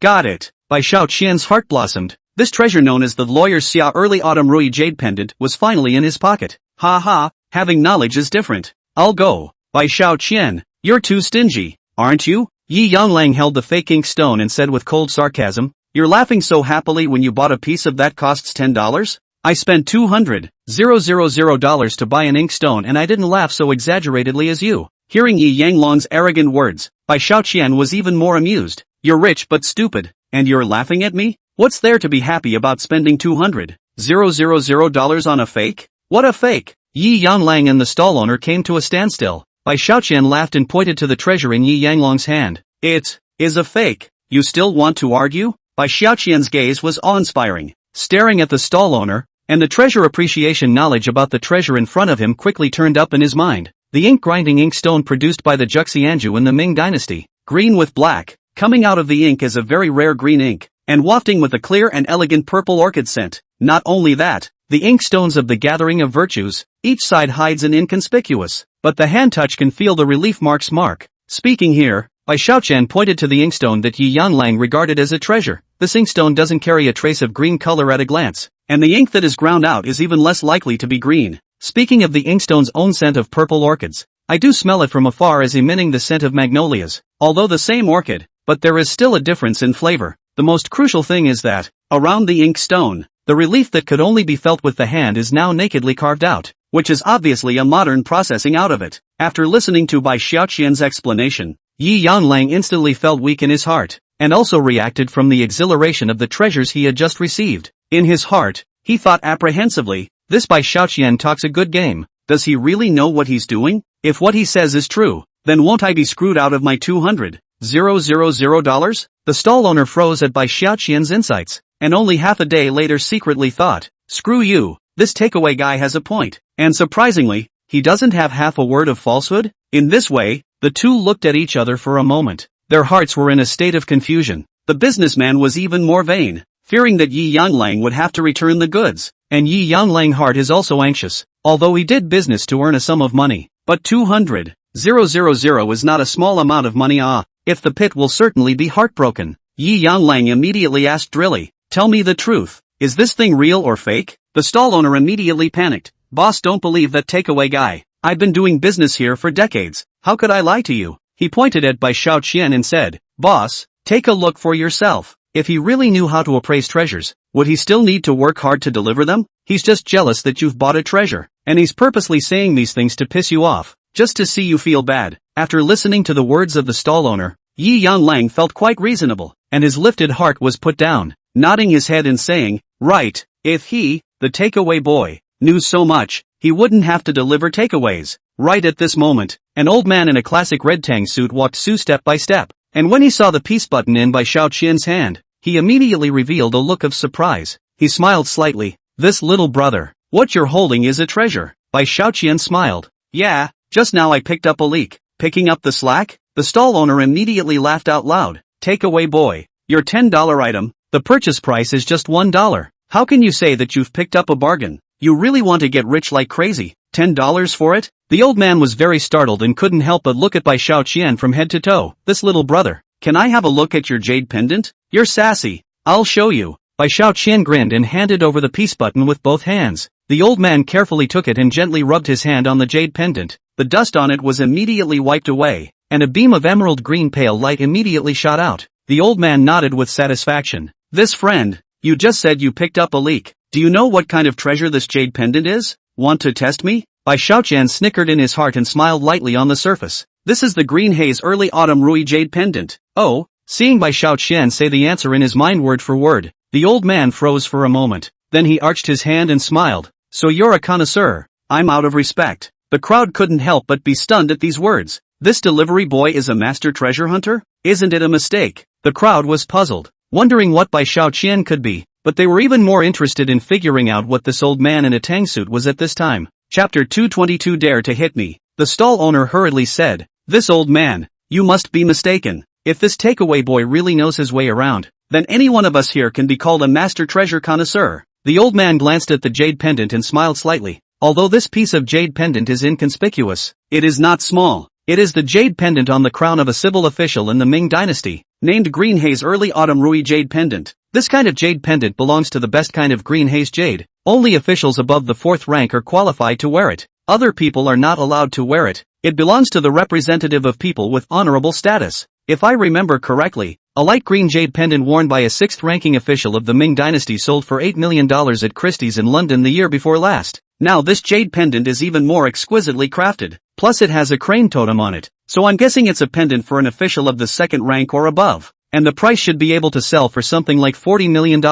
Got it. Bai Xiaoqian's heart blossomed. This treasure known as the lawyer's Xia early autumn Rui jade pendant was finally in his pocket. Having knowledge is different. I'll go. Bai Xiaoqian, you're too stingy, aren't you? Yi Yanglang held the fake ink stone and said with cold sarcasm, you're laughing so happily when you bought a piece of that costs $10? I spent $200,000 to buy an ink stone and I didn't laugh so exaggeratedly as you. Hearing Yi Yanglong's arrogant words, Bai Xiaoqian was even more amused. You're rich but stupid, and you're laughing at me? What's there to be happy about spending $200,000 on a fake? What a fake! Yi Yanglang and the stall owner came to a standstill. Bai Xiaoqian laughed and pointed to the treasure in Yi Yanglong's hand. It is a fake. You still want to argue? Bai Xiaoqian's gaze was awe-inspiring, staring at the stall owner, and the treasure appreciation knowledge about the treasure in front of him quickly turned up in his mind. The ink-grinding ink stone produced by the Juxianju in the Ming dynasty, green with black, coming out of the ink is a very rare green ink, and wafting with a clear and elegant purple orchid scent. Not only that, the ink stones of the gathering of virtues, each side hides an inconspicuous, but the hand touch can feel the relief marks mark. Speaking here, Bai Xiaoqian pointed to the inkstone that Yi Yanglang regarded as a treasure. This inkstone doesn't carry a trace of green color at a glance, and the ink that is ground out is even less likely to be green. Speaking of the inkstone's own scent of purple orchids, I do smell it from afar as emitting the scent of magnolias, although the same orchid, but there is still a difference in flavor. The most crucial thing is that, around the ink stone, the relief that could only be felt with the hand is now nakedly carved out, which is obviously a modern processing out of it. After listening to Bai Xiaoqian's explanation, Yi Yanglang instantly felt weak in his heart, and also reacted from the exhilaration of the treasures he had just received. In his heart, he thought apprehensively, this Bai Xiaoqian talks a good game. Does he really know what he's doing? If what he says is true, then won't I be screwed out of my $200,000? The stall owner froze at Bai Xiaoqian's insights, and only half a day later secretly thought, screw you, this takeaway guy has a point. And surprisingly, he doesn't have half a word of falsehood? In this way, the two looked at each other for a moment. Their hearts were in a state of confusion. The businessman was even more vain, fearing that Yi Yanglang would have to return the goods. And Yi Yanglang's heart is also anxious, although he did business to earn a sum of money. But $200,000 is not a small amount of money. If the pit will certainly be heartbroken. Yi Yanglang immediately asked Drilly, tell me the truth, is this thing real or fake? The stall owner immediately panicked. Boss, don't believe that takeaway guy. I've been doing business here for decades. How could I lie to you? He pointed at Bai Xiaoqian and said, boss, take a look for yourself. If he really knew how to appraise treasures, would he still need to work hard to deliver them? He's just jealous that you've bought a treasure, and he's purposely saying these things to piss you off, just to see you feel bad. After listening to the words of the stall owner, Yi Yanglang felt quite reasonable, and his lifted heart was put down, nodding his head and saying, right, if he, the takeaway boy, knew so much, he wouldn't have to deliver takeaways. Right at this moment, an old man in a classic red tang suit walked Su step by step, and when he saw the peace button in Bai Xiaoqian's hand, he immediately revealed a look of surprise. He smiled slightly. This little brother, what you're holding is a treasure. Bai Xiaoqian smiled. Yeah, just now I picked up a leak. Picking up the slack? The stall owner immediately laughed out loud. Takeaway boy, your $10 item, the purchase price is just $1. How can you say that you've picked up a bargain? You really want to get rich like crazy? $10 for it? The old man was very startled and couldn't help but look at Bai Xiaoqian from head to toe. This little brother, can I have a look at your jade pendant? You're sassy. I'll show you. Bai Xiaoqian grinned and handed over the peace button with both hands. The old man carefully took it and gently rubbed his hand on the jade pendant. The dust on it was immediately wiped away, and a beam of emerald green pale light immediately shot out. The old man nodded with satisfaction. This friend, you just said you picked up a leak. Do you know what kind of treasure this jade pendant is? Want to test me? Bai Xiaoqian snickered in his heart and smiled lightly on the surface. This is the Green Haze Early Autumn Rui Jade Pendant. Oh, seeing Bai Xiaoqian say the answer in his mind word for word, the old man froze for a moment. Then he arched his hand and smiled. So you're a connoisseur. I'm out of respect. The crowd couldn't help but be stunned at these words. This delivery boy is a master treasure hunter? Isn't it a mistake? The crowd was puzzled, wondering what Bai Xiaoqian could be, but they were even more interested in figuring out what this old man in a tang suit was at this time. Chapter 222 Dare to Hit Me. The stall owner hurriedly said, this old man, you must be mistaken. If this takeaway boy really knows his way around, then any one of us here can be called a master treasure connoisseur. The old man glanced at the jade pendant and smiled slightly. although this piece of jade pendant is inconspicuous. It is not small. It is the jade pendant on the crown of a civil official in the Ming dynasty, named Green Haze Early Autumn Rui Jade Pendant. This kind of jade pendant belongs to the best kind of green haze jade. Only officials above the 4th rank are qualified to wear it. Other people are not allowed to wear it. It belongs to the representative of people with honorable status. If I remember correctly, a light green jade pendant worn by a 6th-ranking official of the Ming dynasty sold for $8 million at Christie's in London the year before last. Now this jade pendant is even more exquisitely crafted. Plus it has a crane totem on it, so I'm guessing it's a pendant for an official of the 2nd rank or above. And the price should be able to sell for something like $40 million.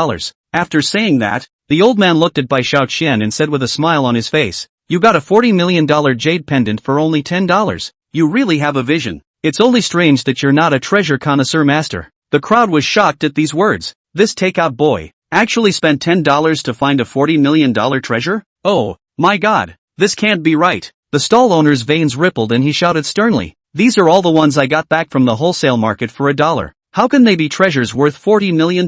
After saying that, the old man looked at Bai Xiaoqian and said with a smile on his face, "You got a $40 million jade pendant for only $10. You really have a vision. It's only strange that you're not a treasure connoisseur master." The crowd was shocked at these words. This takeout boy actually spent $10 to find a $40 million treasure? Oh, my God, this can't be right. The stall owner's veins rippled and he shouted sternly, "These are all the ones I got back from the wholesale market for $1. How can they be treasures worth $40 million?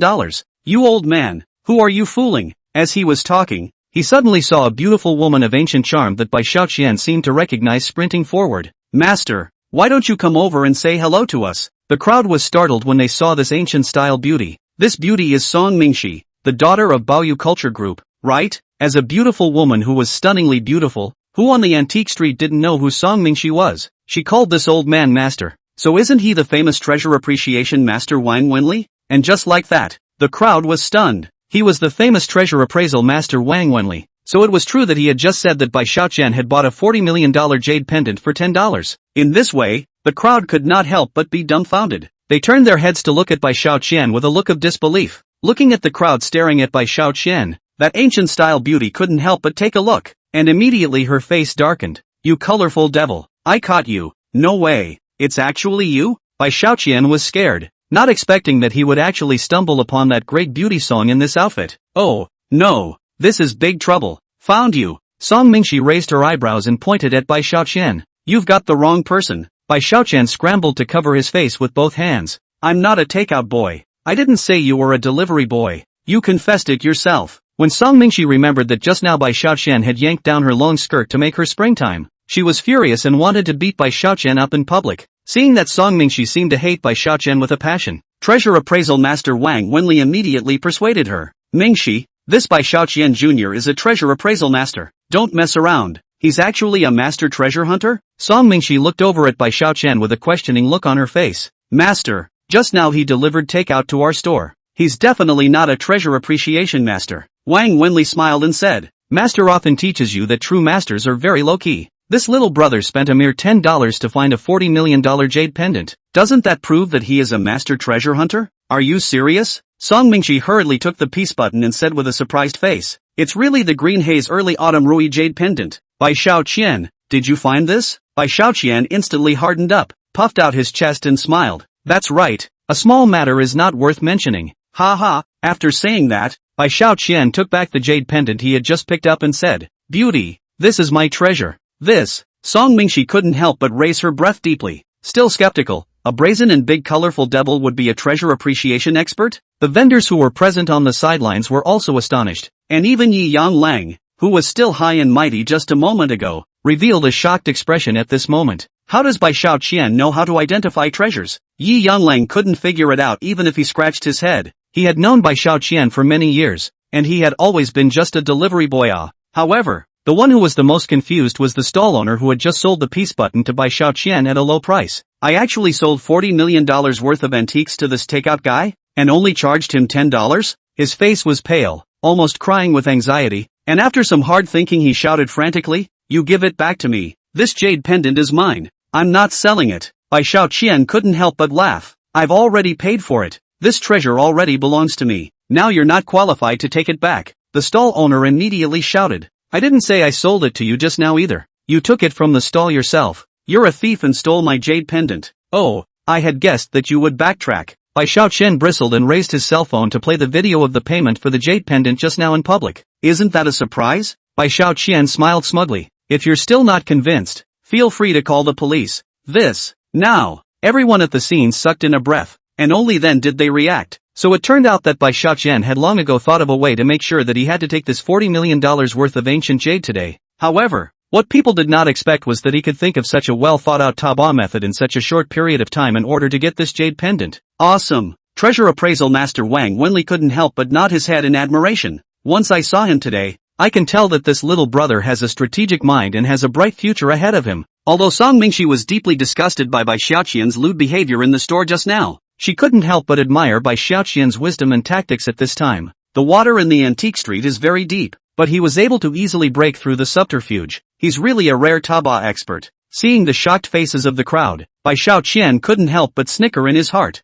You old man, who are you fooling?" As he was talking, he suddenly saw a beautiful woman of ancient charm that Bai Xiaoqian seemed to recognize sprinting forward. "Master, why don't you come over and say hello to us?" The crowd was startled when they saw this ancient-style beauty. This beauty is Song Mingxi, the daughter of Baoyu Culture Group, right? As a beautiful woman who was stunningly beautiful, who on the antique street didn't know who Song Mingxi was? She called this old man master. So isn't he the famous treasure appreciation master Wang Wenli? And just like that, the crowd was stunned. He was the famous treasure appraisal master Wang Wenli. So it was true that he had just said that Bai Xiaoqian had bought a $40 million jade pendant for $10. In this way, the crowd could not help but be dumbfounded. They turned their heads to look at Bai Xiaoqian with a look of disbelief. Looking at the crowd staring at Bai Xiaoqian, that ancient-style beauty couldn't help but take a look, and immediately her face darkened. "You colorful devil, I caught you. No way, it's actually you?" Bai Xiaoqian was scared, not expecting that he would actually stumble upon that great beauty song in this outfit. "Oh, no, this is big trouble. Found you." Song Mingxi raised her eyebrows and pointed at Bai Xiaoqian. "You've got the wrong person." Bai Xiaoqian scrambled to cover his face with both hands. "I'm not a takeout boy. I didn't say you were a delivery boy. You confessed it yourself." When Song Mingxi remembered that just now Bai Xiaoqian had yanked down her long skirt to make her springtime, she was furious and wanted to beat Bai Xiaoqian up in public. Seeing that Song Mingxi seemed to hate Bai Xiaoqian with a passion, treasure appraisal master Wang Wenli immediately persuaded her. "Mingxi, this Bai Xiaoqian Jr. is a treasure appraisal master. Don't mess around. He's actually a master treasure hunter?" Song Mingxi looked over at Bai Xiaoqian with a questioning look on her face. "Master, just now he delivered takeout to our store. He's definitely not a treasure appreciation master." Wang Wenli smiled and said, "Master often teaches you that true masters are very low-key. This little brother spent a mere $10 to find a $40 million jade pendant. Doesn't that prove that he is a master treasure hunter? Are you serious?" Song Mingxi hurriedly took the peace button and said with a surprised face, "It's really the Green Haze Early Autumn Rui Jade Pendant. Bai Xiaoqian, did you find this?" Bai Xiaoqian instantly hardened up, puffed out his chest and smiled. "That's right, a small matter is not worth mentioning. Ha ha." After saying that, Bai Xiaoqian took back the jade pendant he had just picked up and said, "Beauty, this is my treasure." This. Song Mingxi couldn't help but raise her breath deeply. Still skeptical, a brazen and big colorful devil would be a treasure appreciation expert? The vendors who were present on the sidelines were also astonished, and even Yi Yang Lang, who was still high and mighty just a moment ago, revealed a shocked expression at this moment. How does Bai Xiaoqian know how to identify treasures? Yi Yang Lang couldn't figure it out even if he scratched his head. He had known Bai Xiaoqian for many years, and he had always been just a delivery boy. However, the one who was the most confused was the stall owner who had just sold the peace button to Bai Xiaoqian at a low price. "I actually sold $40 million worth of antiques to this takeout guy, and only charged him $10? His face was pale, almost crying with anxiety, and after some hard thinking he shouted frantically, "You give it back to me. This jade pendant is mine. I'm not selling it." Bai Xiaoqian couldn't help but laugh. "I've already paid for it. This treasure already belongs to me. Now you're not qualified to take it back." The stall owner immediately shouted, "I didn't say I sold it to you just now either. You took it from the stall yourself. You're a thief and stole my jade pendant." "Oh, I had guessed that you would backtrack." Bai Xiaoqian bristled and raised his cell phone to play the video of the payment for the jade pendant just now in public. "Isn't that a surprise?" Bai Xiaoqian smiled smugly. "If you're still not convinced, feel free to call the police." This. Now, everyone at the scene sucked in a breath, and only then did they react. So it turned out that Bai Xiaoqian had long ago thought of a way to make sure that he had to take this $40 million worth of ancient jade today. However, what people did not expect was that he could think of such a well-thought-out tabaw method in such a short period of time in order to get this jade pendant. Awesome! Treasure Appraisal Master Wang Wenli couldn't help but nod his head in admiration. Once I saw him today, I can tell that this little brother has a strategic mind and has a bright future ahead of him. Although Song Mingxi was deeply disgusted by Bai Xiaoqian's lewd behavior in the store just now, she couldn't help but admire Bai Xiaoqian's wisdom and tactics at this time. The water in the antique street is very deep, but he was able to easily break through the subterfuge. He's really a rare tabaw expert. Seeing the shocked faces of the crowd, Bai Xiaoqian couldn't help but snicker in his heart.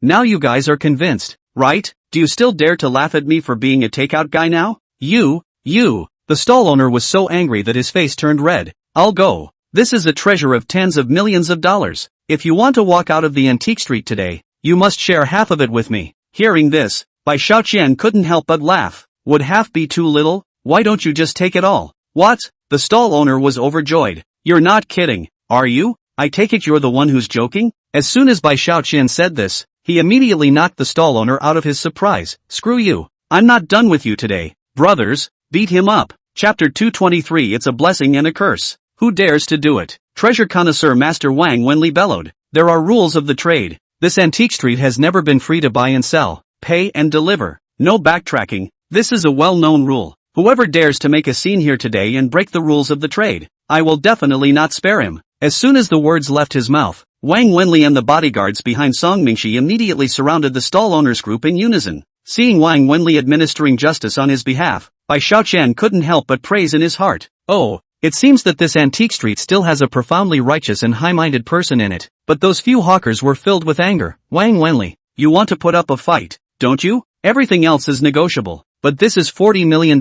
Now you guys are convinced, right? Do you still dare to laugh at me for being a takeout guy now? You. The stall owner was so angry that his face turned red. I'll go. This is a treasure of tens of millions of dollars. If you want to walk out of the antique street today, you must share half of it with me. Hearing this, Bai Xiaoqian couldn't help but laugh. Would half be too little? Why don't you just take it all? What? The stall owner was overjoyed. You're not kidding, are you? I take it you're the one who's joking? As soon as Bai Xiaoqian said this, he immediately knocked the stall owner out of his surprise. Screw you. I'm not done with you today. Brothers, beat him up. Chapter 223. It's a blessing and a curse. Who dares to do it? Treasure connoisseur Master Wang Wenli bellowed. There are rules of the trade. This antique street has never been free to buy and sell, pay and deliver. No backtracking. This is a well-known rule. Whoever dares to make a scene here today and break the rules of the trade, I will definitely not spare him. As soon as the words left his mouth, Wang Wenli and the bodyguards behind Song Mingxi immediately surrounded the stall owners group in unison. Seeing Wang Wenli administering justice on his behalf, Bai Xiaoqian couldn't help but praise in his heart. Oh, it seems that this antique street still has a profoundly righteous and high-minded person in it. But those few hawkers were filled with anger. Wang Wenli, you want to put up a fight, don't you? Everything else is negotiable. But this is $40 million.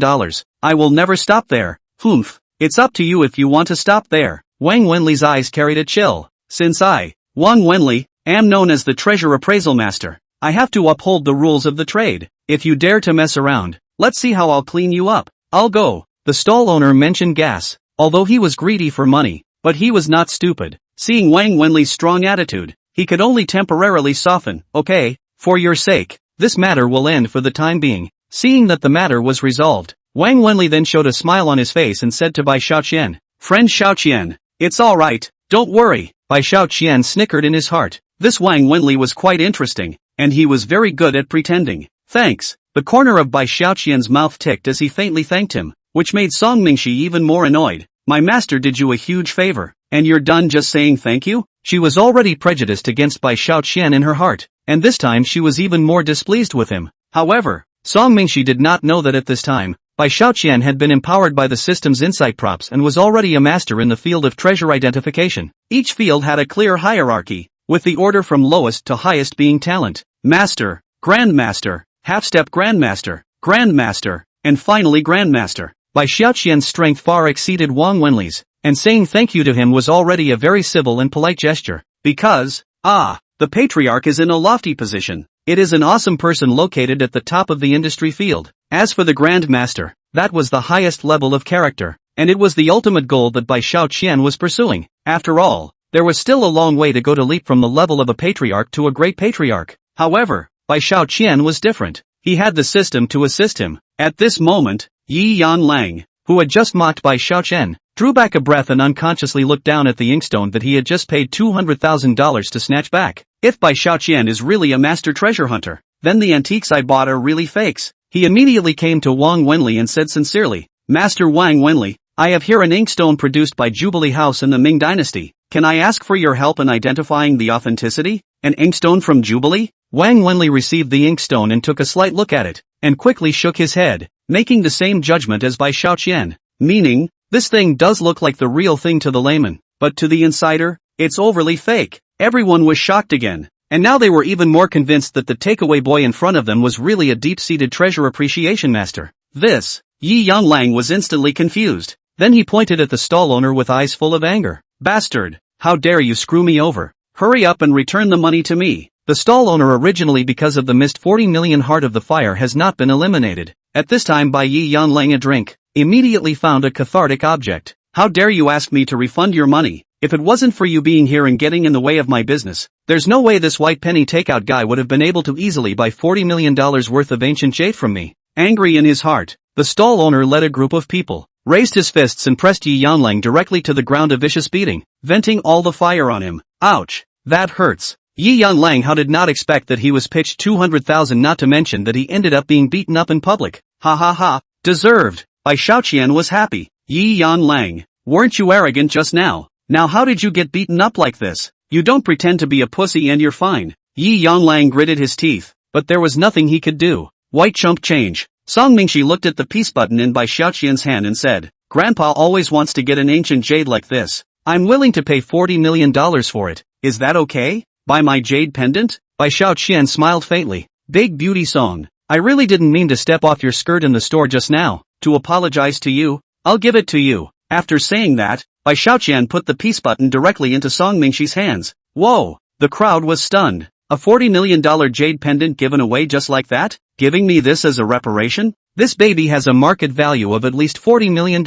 I will never stop there. Humph. It's up to you if you want to stop there. Wang Wenli's eyes carried a chill. Since I, Wang Wenli, am known as the Treasure Appraisal Master, I have to uphold the rules of the trade. If you dare to mess around, let's see how I'll clean you up. I'll go. The stall owner mentioned gas. Although he was greedy for money, but he was not stupid. Seeing Wang Wenli's strong attitude, he could only temporarily soften. Okay, for your sake, this matter will end for the time being. Seeing that the matter was resolved, Wang Wenli then showed a smile on his face and said to Bai Xiaoqian, Friend Xiaoqian, it's all right, don't worry. Bai Xiaoqian snickered in his heart. This Wang Wenli was quite interesting, and he was very good at pretending. Thanks. The corner of Bai Xiaoqian's mouth ticked as he faintly thanked him, which made Song Mingxi even more annoyed. My master did you a huge favor, and you're done just saying thank you? She was already prejudiced against Bai Xiaoqian in her heart, and this time she was even more displeased with him. However, Song Mingxi did not know that at this time, Bai Xiaoqian had been empowered by the system's insight props and was already a master in the field of treasure identification. Each field had a clear hierarchy, with the order from lowest to highest being talent, master, grandmaster, half-step grandmaster, grandmaster, and finally grandmaster. Bai Xiaoqian's strength far exceeded Wang Wenli's, and saying thank you to him was already a very civil and polite gesture. Because, the patriarch is in a lofty position. It is an awesome person located at the top of the industry field. As for the Grand Master, that was the highest level of character, and it was the ultimate goal that Bai Xiaoqian was pursuing. After all, there was still a long way to go to leap from the level of a patriarch to a great patriarch. However, Bai Xiaoqian was different. He had the system to assist him. At this moment, Yi Yanlang, who had just mocked Bai Xiaoqian, drew back a breath and unconsciously looked down at the inkstone that he had just paid $200,000 to snatch back. If Bai Xiaoqian is really a master treasure hunter, then the antiques I bought are really fakes. He immediately came to Wang Wenli and said sincerely, Master Wang Wenli, I have here an inkstone produced by Jubilee House in the Ming Dynasty. Can I ask for your help in identifying the authenticity? An inkstone from Jubilee? Wang Wenli received the inkstone and took a slight look at it, and quickly shook his head, making the same judgment as Bai Xiaoqian. Meaning, this thing does look like the real thing to the layman, but to the insider, it's overly fake. Everyone was shocked again, and now they were even more convinced that the takeaway boy in front of them was really a deep-seated treasure appreciation master. This, Yi Yanlang was instantly confused. Then he pointed at the stall owner with eyes full of anger. Bastard, how dare you screw me over? Hurry up and return the money to me. The stall owner originally because of the missed 40 million heart of the fire has not been eliminated. At this time Bai Yi Yanlang a drink, immediately found a cathartic object. How dare you ask me to refund your money? If it wasn't for you being here and getting in the way of my business, there's no way this white penny takeout guy would have been able to easily buy $40 million worth of ancient jade from me. Angry in his heart, the stall owner led a group of people, raised his fists and pressed Yi Yanlang directly to the ground, a vicious beating, venting all the fire on him. Ouch! That hurts. Yi Yanlang how did not expect that he was pitched 200,000, not to mention that he ended up being beaten up in public. Ha ha ha, deserved. Bai Xiaoqian was happy. Yi Yanlang, weren't you arrogant just now? Now how did you get beaten up like this? You don't pretend to be a pussy and you're fine. Yi Yanlang gritted his teeth, but there was nothing he could do. White chump change. Song Mingxi looked at the peace button in Bai Xiaoqian's hand and said, Grandpa always wants to get an ancient jade like this. I'm willing to pay $40 million for it. Is that okay? Buy my jade pendant? Bai Xiaoqian smiled faintly. Big beauty song. I really didn't mean to step off your skirt in the store just now. To apologize to you, I'll give it to you. After saying that, Bai Xiaoqian put the peace button directly into Song Mingxi's hands. Whoa! The crowd was stunned. A $40 million jade pendant given away just like that? Giving me this as a reparation? This baby has a market value of at least $40 million.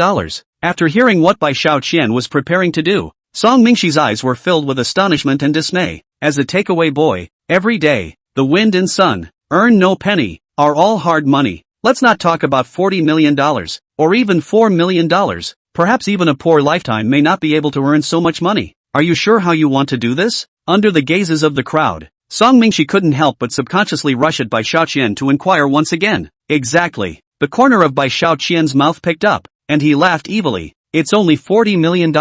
After hearing what Bai Xiaoqian was preparing to do, Song Mingxi's eyes were filled with astonishment and dismay. As a takeaway boy, every day, the wind and sun, earn no penny, are all hard money. Let's not talk about $40 million, or even $4 million. Perhaps even a poor lifetime may not be able to earn so much money. Are you sure how you want to do this? Under the gazes of the crowd, Song Mingxi couldn't help but subconsciously rush at Bai Xiaoqian to inquire once again. Exactly. The corner of Bai Xiaoqian's mouth picked up, and he laughed evilly. It's only $40 million,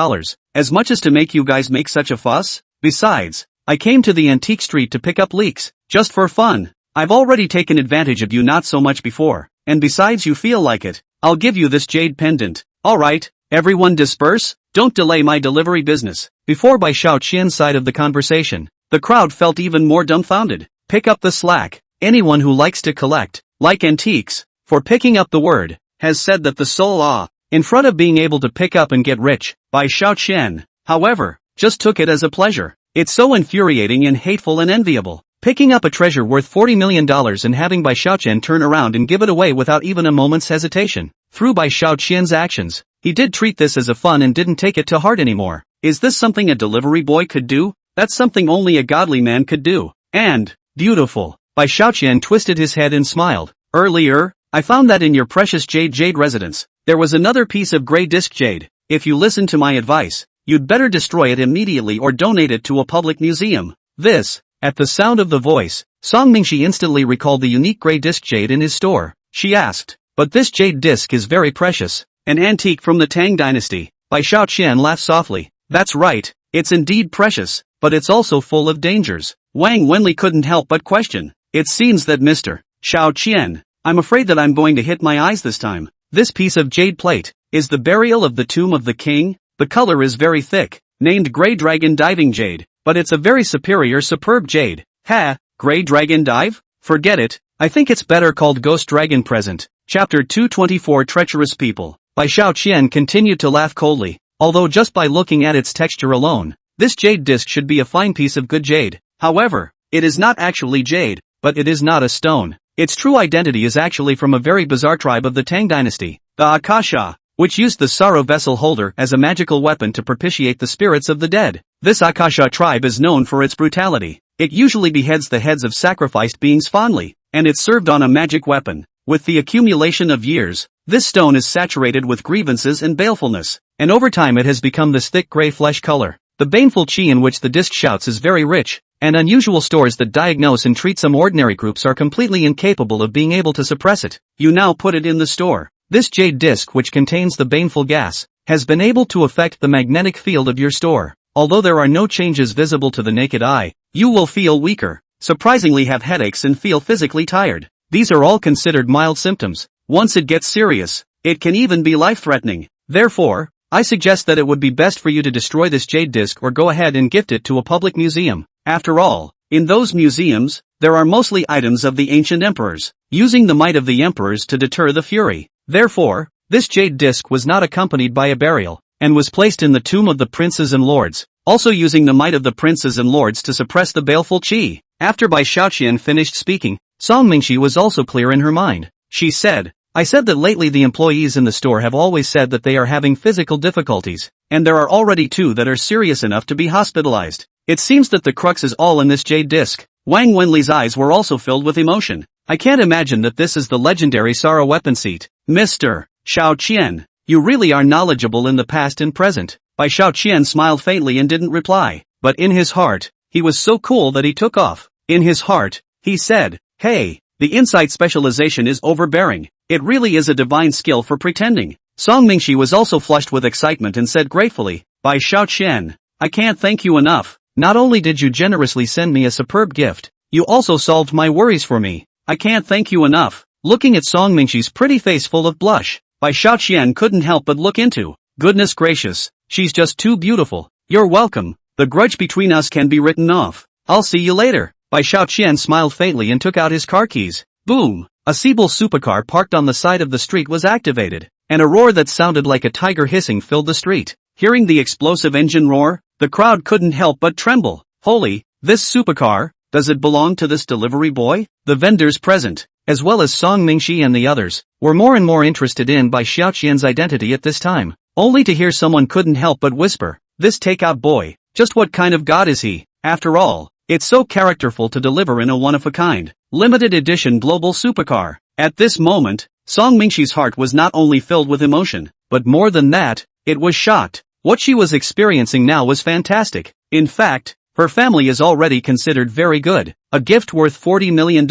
as much as to make you guys make such a fuss? Besides, I came to the antique street to pick up leeks, just for fun. I've already taken advantage of you not so much before, and besides you feel like it, I'll give you this jade pendant. Alright, everyone disperse, don't delay my delivery business. Before Bai Xiaoqian's side of the conversation, the crowd felt even more dumbfounded. Pick up the slack. Anyone who likes to collect, like antiques, for picking up the word, has said that the sole awe, in front of being able to pick up and get rich, Bai Xiaoqian, however, just took it as a pleasure. It's so infuriating and hateful and enviable. Picking up a treasure worth $40 million and having Bai Xiaoqian turn around and give it away without even a moment's hesitation. Through Bai Xiaoqian's actions, he did treat this as a fun and didn't take it to heart anymore. Is this something a delivery boy could do? That's something only a godly man could do. And, beautiful. Bai Xiaoqian twisted his head and smiled. Earlier, I found that in your precious jade residence, there was another piece of gray disc jade. If you listen to my advice, you'd better destroy it immediately or donate it to a public museum. This, at the sound of the voice, Song Mingxi instantly recalled the unique gray disc jade in his store. She asked, but this jade disc is very precious. An antique from the Tang dynasty. Bai Xiaoqian laughed softly. That's right, it's indeed precious, but it's also full of dangers. Wang Wenli couldn't help but question. It seems that Mr. Xiaoqian, I'm afraid that I'm going to hit my eyes this time. This piece of jade plate is the burial of the tomb of the king. The color is very thick, named Grey Dragon Diving Jade, but it's a very superior superb jade. Ha, Grey Dragon Dive? Forget it, I think it's better called Ghost Dragon Present. Chapter 224 Treacherous People. Bai Xiaoqian continued to laugh coldly. Although just by looking at its texture alone, this jade disc should be a fine piece of good jade. However, it is not actually jade, but it is not a stone. Its true identity is actually from a very bizarre tribe of the Tang dynasty, the Akasha, which used the sorrow vessel holder as a magical weapon to propitiate the spirits of the dead. This Akasha tribe is known for its brutality. It usually beheads the heads of sacrificed beings fondly, and it's served on a magic weapon. With the accumulation of years, this stone is saturated with grievances and balefulness, and over time it has become this thick gray flesh color. The baneful chi in which the disc shouts is very rich, and unusual stores that diagnose and treat some ordinary groups are completely incapable of being able to suppress it. You now put it in the store. This jade disc, which contains the baneful gas, has been able to affect the magnetic field of your store. Although there are no changes visible to the naked eye, you will feel weaker, surprisingly have headaches and feel physically tired. These are all considered mild symptoms. Once it gets serious, it can even be life-threatening. Therefore, I suggest that it would be best for you to destroy this jade disc or go ahead and gift it to a public museum. After all, in those museums, there are mostly items of the ancient emperors, using the might of the emperors to deter the fury. Therefore, this jade disc was not accompanied by a burial, and was placed in the tomb of the princes and lords, also using the might of the princes and lords to suppress the baleful qi. After Bai Xiaoqian finished speaking, Song Mingxi was also clear in her mind. She said, I said that lately the employees in the store have always said that they are having physical difficulties, and there are already 2 that are serious enough to be hospitalized. It seems that the crux is all in this jade disc. Wang Wenli's eyes were also filled with emotion. I can't imagine that this is the legendary Sara weapon seat. Mr. Xiaoqian, You really are knowledgeable in the past and present. Bai Xiaoqian smiled faintly and didn't reply, but in his heart, he was so cool that he took off. In his heart, he said, hey, the insight specialization is overbearing. It really is a divine skill for pretending. Song Mingxi was also flushed with excitement and said gratefully, Bai Xiaoqian, I can't thank you enough. Not only did you generously send me a superb gift, you also solved my worries for me. I can't thank you enough. Looking at Song Mingxi's pretty face full of blush, Bai Xiaoqian couldn't help but look into. Goodness gracious, she's just too beautiful. You're welcome. The grudge between us can be written off. I'll see you later. Bai Xiaoqian smiled faintly and took out his car keys. Boom! A Siebel supercar parked on the side of the street was activated, and a roar that sounded like a tiger hissing filled the street. Hearing the explosive engine roar, the crowd couldn't help but tremble. Holy, this supercar, does it belong to this delivery boy? The vendors present, as well as Song Mingxi and the others, were more and more interested in Bai Xiaoqian's identity at this time, only to hear someone couldn't help but whisper, this takeout boy, just what kind of god is he? After all, it's so characterful to deliver in a one-of-a-kind, limited edition global supercar. At this moment, Song Mingxi's heart was not only filled with emotion, but more than that, it was shocked. What she was experiencing now was fantastic. In fact, her family is already considered very good. A gift worth $40 million,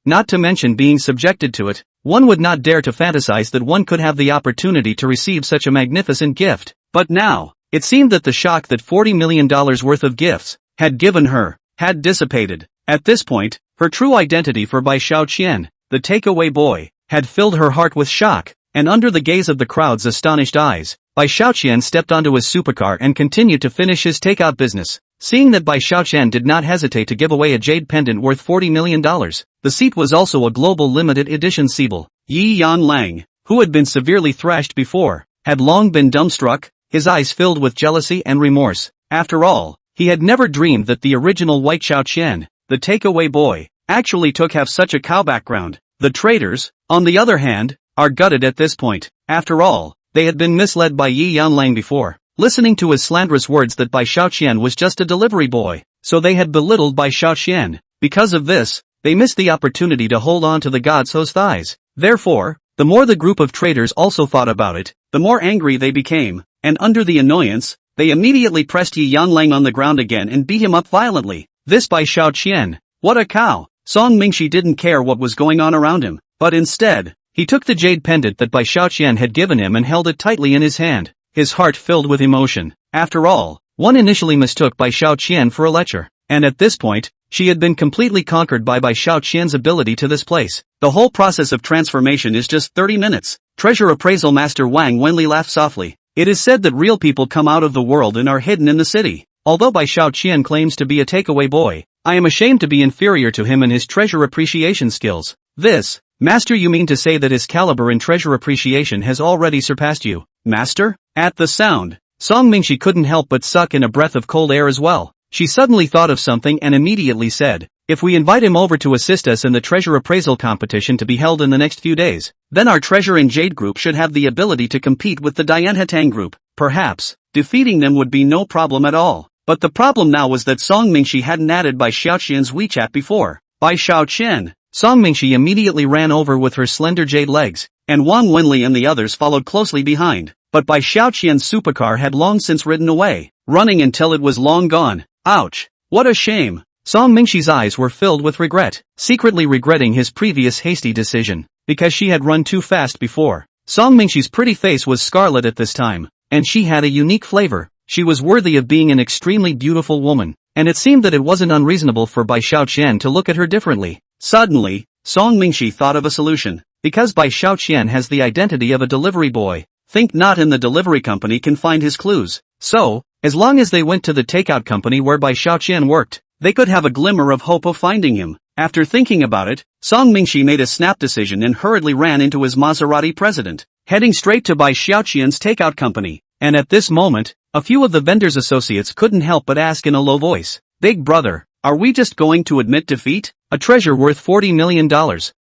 not to mention being subjected to it. One would not dare to fantasize that one could have the opportunity to receive such a magnificent gift. But now, it seemed that the shock that $40 million worth of gifts had given her had dissipated. At this point, her true identity for Bai Xiaoqian, the takeaway boy, had filled her heart with shock, and under the gaze of the crowd's astonished eyes, Bai Xiaoqian stepped onto his supercar and continued to finish his takeout business. Seeing that Bai Xiaoqian did not hesitate to give away a jade pendant worth $40 million, the seat was also a global limited edition Siebel. Yi Yanlang, who had been severely thrashed before, had long been dumbstruck, his eyes filled with jealousy and remorse. After all, he had never dreamed that the original White Xiaoqian, the takeaway boy, actually took have such a cow background. The traders, on the other hand, are gutted at this point. After all, they had been misled by Yi Yanlang before, listening to his slanderous words that Bai Xiaoqian was just a delivery boy, so they had belittled Bai Xiaoqian. Because of this, they missed the opportunity to hold on to the god's hose thighs. Therefore, the more the group of traders also thought about it, the more angry they became, and under the annoyance, they immediately pressed Yi Yanlang on the ground again and beat him up violently. This Bai Xiaoqian, what a cow! Song Mingxi didn't care what was going on around him, but instead, he took the jade pendant that Bai Xiaoqian had given him and held it tightly in his hand, his heart filled with emotion. After all, one initially mistook Bai Xiaoqian for a lecher, and at this point, she had been completely conquered by Bai Xiaoqian's ability to this place. The whole process of transformation is just 30 minutes. Treasure appraisal master Wang Wenli laughed softly. It is said that real people come out of the world and are hidden in the city. Although Bai Xiaoqian claims to be a takeaway boy, I am ashamed to be inferior to him in his treasure appreciation skills. This, master, you mean to say that his caliber in treasure appreciation has already surpassed you, master? At the sound, Song Mingxi couldn't help but suck in a breath of cold air as well. She suddenly thought of something and immediately said, if we invite him over to assist us in the treasure appraisal competition to be held in the next few days, then our treasure and jade group should have the ability to compete with the Dianhatang group. Perhaps, defeating them would be no problem at all. But the problem now was that Song Mingxi hadn't added Bai Xiaoqian's WeChat before. Bai Xiaoqian. Song Mingxi immediately ran over with her slender jade legs, and Wang Wenli and the others followed closely behind. But Bai Xiaoqian's supercar had long since ridden away, running until it was long gone. Ouch! What a shame! Song Mingxi's eyes were filled with regret, secretly regretting his previous hasty decision, because she had run too fast before. Song Mingxi's pretty face was scarlet at this time, and she had a unique flavor. She was worthy of being an extremely beautiful woman, and it seemed that it wasn't unreasonable for Bai Xiaoqian to look at her differently. Suddenly, Song Mingxi thought of a solution. Because Bai Xiaoqian has the identity of a delivery boy, think not in the delivery company can find his clues. So, as long as they went to the takeout company where Bai Xiaoqian worked, they could have a glimmer of hope of finding him. After thinking about it, Song Mingxi made a snap decision and hurriedly ran into his Maserati president, heading straight to Bai Xiaoqian's takeout company. And at this moment, a few of the vendor's associates couldn't help but ask in a low voice, Big brother, are we just going to admit defeat? A treasure worth $40 million.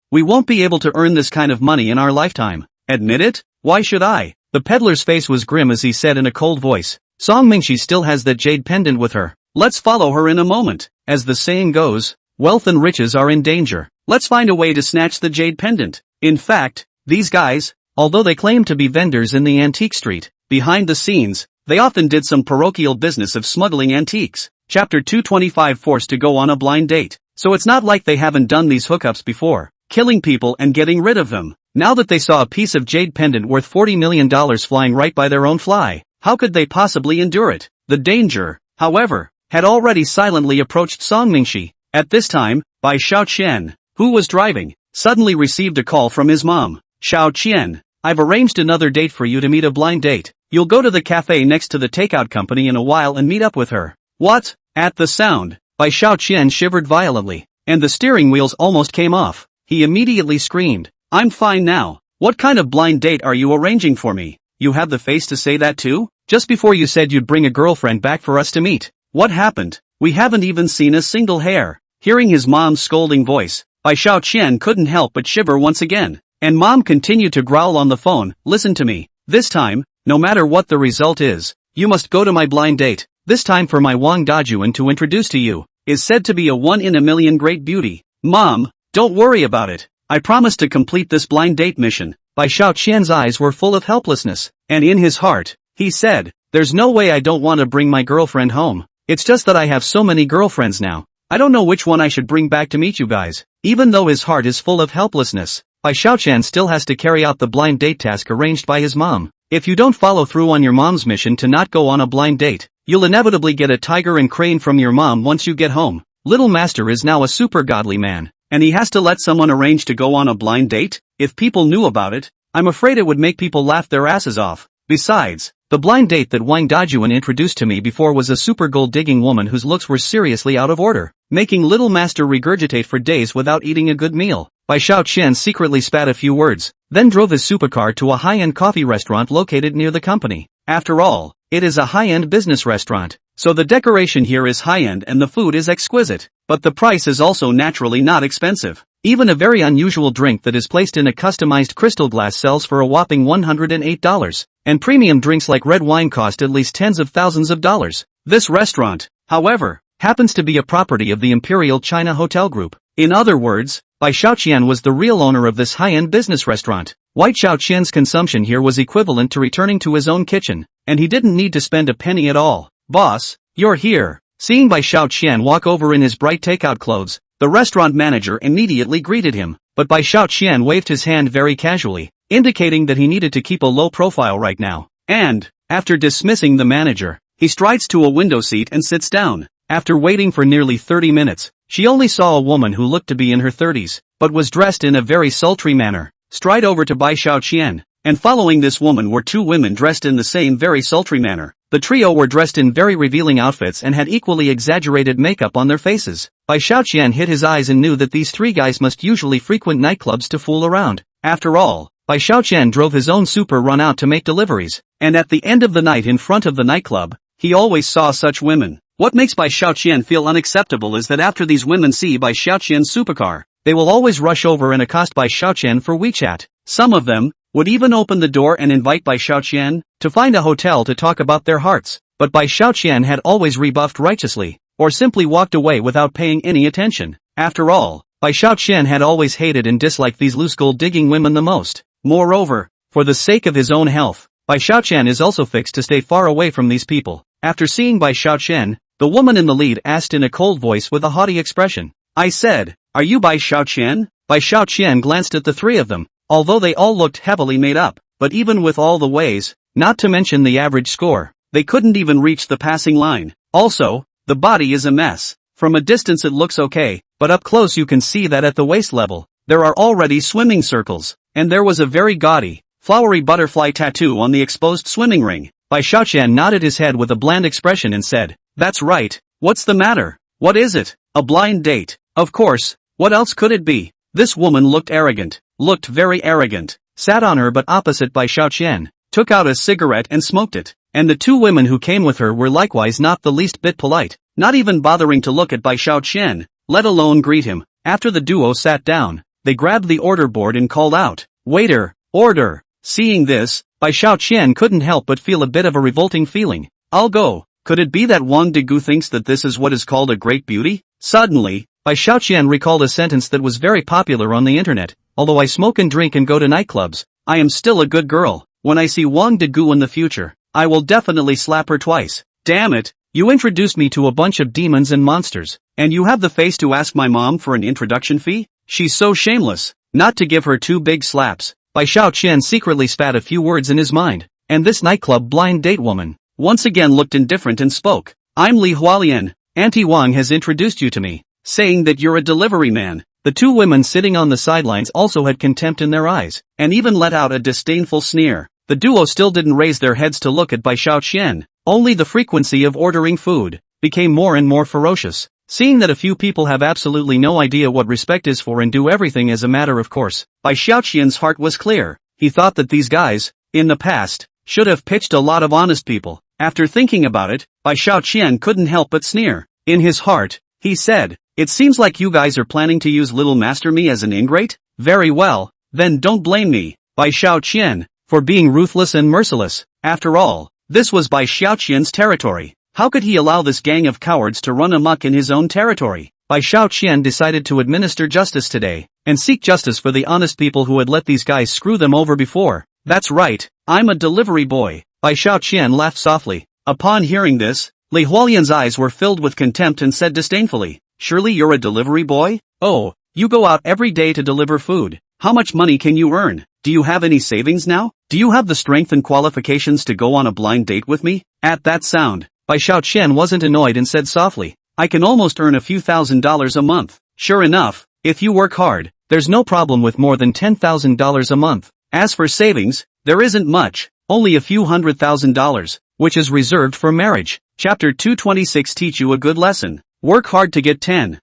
We won't be able to earn this kind of money in our lifetime. Admit it? Why should I? The peddler's face was grim as he said in a cold voice, Song Mingxi still has that jade pendant with her. Let's follow her in a moment. As the saying goes, wealth and riches are in danger. Let's find a way to snatch the jade pendant. In fact, these guys although they claimed to be vendors in the antique street. Behind the scenes, they often did some parochial business of smuggling antiques. Chapter 225 Forced to go on a blind date. So it's not like they haven't done these hookups before, killing people and getting rid of them. Now that they saw a piece of jade pendant worth $40 million flying right by their own fly, how could they possibly endure it? The danger, however, had already silently approached Song Mingxi. At this time, Bai Xiaoqian, who was driving, suddenly received a call from his mom. Xiaoqian, I've arranged another date for you to meet a blind date. You'll go to the cafe next to the takeout company in a while and meet up with her. What? At the sound, Bai Xiaoqian shivered violently, and the steering wheels almost came off. He immediately screamed, I'm fine now. What kind of blind date are you arranging for me? You have the face to say that too? Just before you said you'd bring a girlfriend back for us to meet. What happened? We haven't even seen a single hair. Hearing his mom's scolding voice, Bai Xiaoqian couldn't help but shiver once again. And mom continued to growl on the phone, listen to me. This time, no matter what the result is, you must go to my blind date. This time for my Wang Dajuan to introduce to you, is said to be a one-in-a-million great beauty. Mom, don't worry about it. I promise to complete this blind date mission. Bai Xiaoqian's eyes were full of helplessness, and in his heart, he said, there's no way I don't want to bring my girlfriend home. It's just that I have so many girlfriends now. I don't know which one I should bring back to meet you guys. Even though his heart is full of helplessness, Bai Xiaoqian still has to carry out the blind date task arranged by his mom. If you don't follow through on your mom's mission to not go on a blind date, you'll inevitably get a tiger and crane from your mom once you get home. Little Master is now a super godly man, and he has to let someone arrange to go on a blind date? If people knew about it, I'm afraid it would make people laugh their asses off. Besides, the blind date that Wang Dajuan introduced to me before was a super gold-digging woman whose looks were seriously out of order, making Little Master regurgitate for days without eating a good meal. Bai Xiaoqian secretly spat a few words, then drove his supercar to a high-end coffee restaurant located near the company. After all, it is a high-end business restaurant, so the decoration here is high-end and the food is exquisite, but the price is also naturally not expensive. Even a very unusual drink that is placed in a customized crystal glass sells for a whopping $108, and premium drinks like red wine cost at least tens of thousands of dollars. This restaurant, however, happens to be a property of the Imperial China Hotel Group. In other words, Bai Xiaoqian was the real owner of this high-end business restaurant. White Xiaoqian's consumption here was equivalent to returning to his own kitchen, and he didn't need to spend a penny at all. Boss, you're here. Seeing Bai Xiaoqian walk over in his bright takeout clothes, the restaurant manager immediately greeted him, but Bai Xiaoqian waved his hand very casually, indicating that he needed to keep a low profile right now. And, after dismissing the manager, he strides to a window seat and sits down. After waiting for nearly 30 minutes, she only saw a woman who looked to be in her 30s, but was dressed in a very sultry manner, stride over to Bai Xiaoqian, and following this woman were two women dressed in the same very sultry manner. The trio were dressed in very revealing outfits and had equally exaggerated makeup on their faces. Bai Xiaoqian hit his eyes and knew that these three guys must usually frequent nightclubs to fool around. After all, Bai Xiaoqian drove his own super run out to make deliveries, and at the end of the night in front of the nightclub, he always saw such women. What makes Bai Xiaoqian feel unacceptable is that after these women see Bai Xiaoqian's supercar, they will always rush over and accost Bai Xiaoqian for WeChat. Some of them would even open the door and invite Bai Xiaoqian to find a hotel to talk about their hearts, but Bai Xiaoqian had always rebuffed righteously, or simply walked away without paying any attention. After all, Bai Xiaoqian had always hated and disliked these loose gold-digging women the most. Moreover, for the sake of his own health, Bai Xiaoqian is also fixed to stay far away from these people. After seeing Bai Xiaoqian, the woman in the lead asked in a cold voice with a haughty expression, I said, are you Bai Xiaoqian? Bai Xiaoqian glanced at the three of them, although they all looked heavily made up, but even with all the ways, not to mention the average score, they couldn't even reach the passing line. Also, the body is a mess. From a distance it looks okay, but up close you can see that at the waist level, there are already swimming circles, and there was a very gaudy, flowery butterfly tattoo on the exposed swimming ring. Bai Xiaoqian nodded his head with a bland expression and said, that's right, what's the matter? What is it? A blind date? Of course, what else could it be? This woman looked arrogant, looked very arrogant, sat on her but opposite Bai Xiaoqian, took out a cigarette and smoked it, and the two women who came with her were likewise not the least bit polite, not even bothering to look at Bai Xiaoqian, let alone greet him. After the duo sat down, they grabbed the order board and called out, waiter, order. Seeing this, Bai Xiaoqian couldn't help but feel a bit of a revolting feeling. I'll go. Could it be that Wang Degu thinks that this is what is called a great beauty? Suddenly, Bai Xiaoqian recalled a sentence that was very popular on the internet, although I smoke and drink and go to nightclubs, I am still a good girl. When I see Wang Degu in the future, I will definitely slap her twice. Damn it, you introduced me to a bunch of demons and monsters, and you have the face to ask my mom for an introduction fee? She's so shameless, not to give her 2 big slaps. Bai Xiaoqian secretly spat a few words in his mind, and this nightclub blind date woman once again looked indifferent and spoke. I'm Li Hualian, Auntie Wang has introduced you to me, saying that you're a delivery man. The 2 women sitting on the sidelines also had contempt in their eyes, and even let out a disdainful sneer. The duo still didn't raise their heads to look at Bai Xiaoqian, only the frequency of ordering food became more and more ferocious. Seeing that a few people have absolutely no idea what respect is for and do everything as a matter of course, Bai Xiaoqian's heart was clear. He thought that these guys, in the past, should have pitched a lot of honest people. After thinking about it, Bai Xiaoqian couldn't help but sneer. In his heart, he said, it seems like you guys are planning to use little master me as an ingrate? Very well, then don't blame me, Bai Xiaoqian, for being ruthless and merciless. After all, this was Bai Xiaoqian's territory. How could he allow this gang of cowards to run amok in his own territory? Bai Xiaoqian decided to administer justice today, and seek justice for the honest people who had let these guys screw them over before. That's right, I'm a delivery boy. Bai Xiaoqian laughed softly. Upon hearing this, Li Hualian's eyes were filled with contempt and said disdainfully, surely you're a delivery boy? Oh, you go out every day to deliver food. How much money can you earn? Do you have any savings now? Do you have the strength and qualifications to go on a blind date with me? At that sound, Bai Xiaoqian wasn't annoyed and said softly, I can almost earn a few $1,000s a month. Sure enough, if you work hard, there's no problem with more than $10,000 a month. As for savings, there isn't much, only a few $100,000, which is reserved for marriage. Chapter 226 teach you a good lesson. Work hard to get 10,000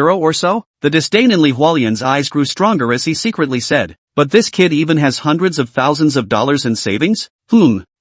or so? The disdain in Li Hualian's eyes grew stronger as he secretly said, but this kid even has hundreds of thousands of dollars in savings?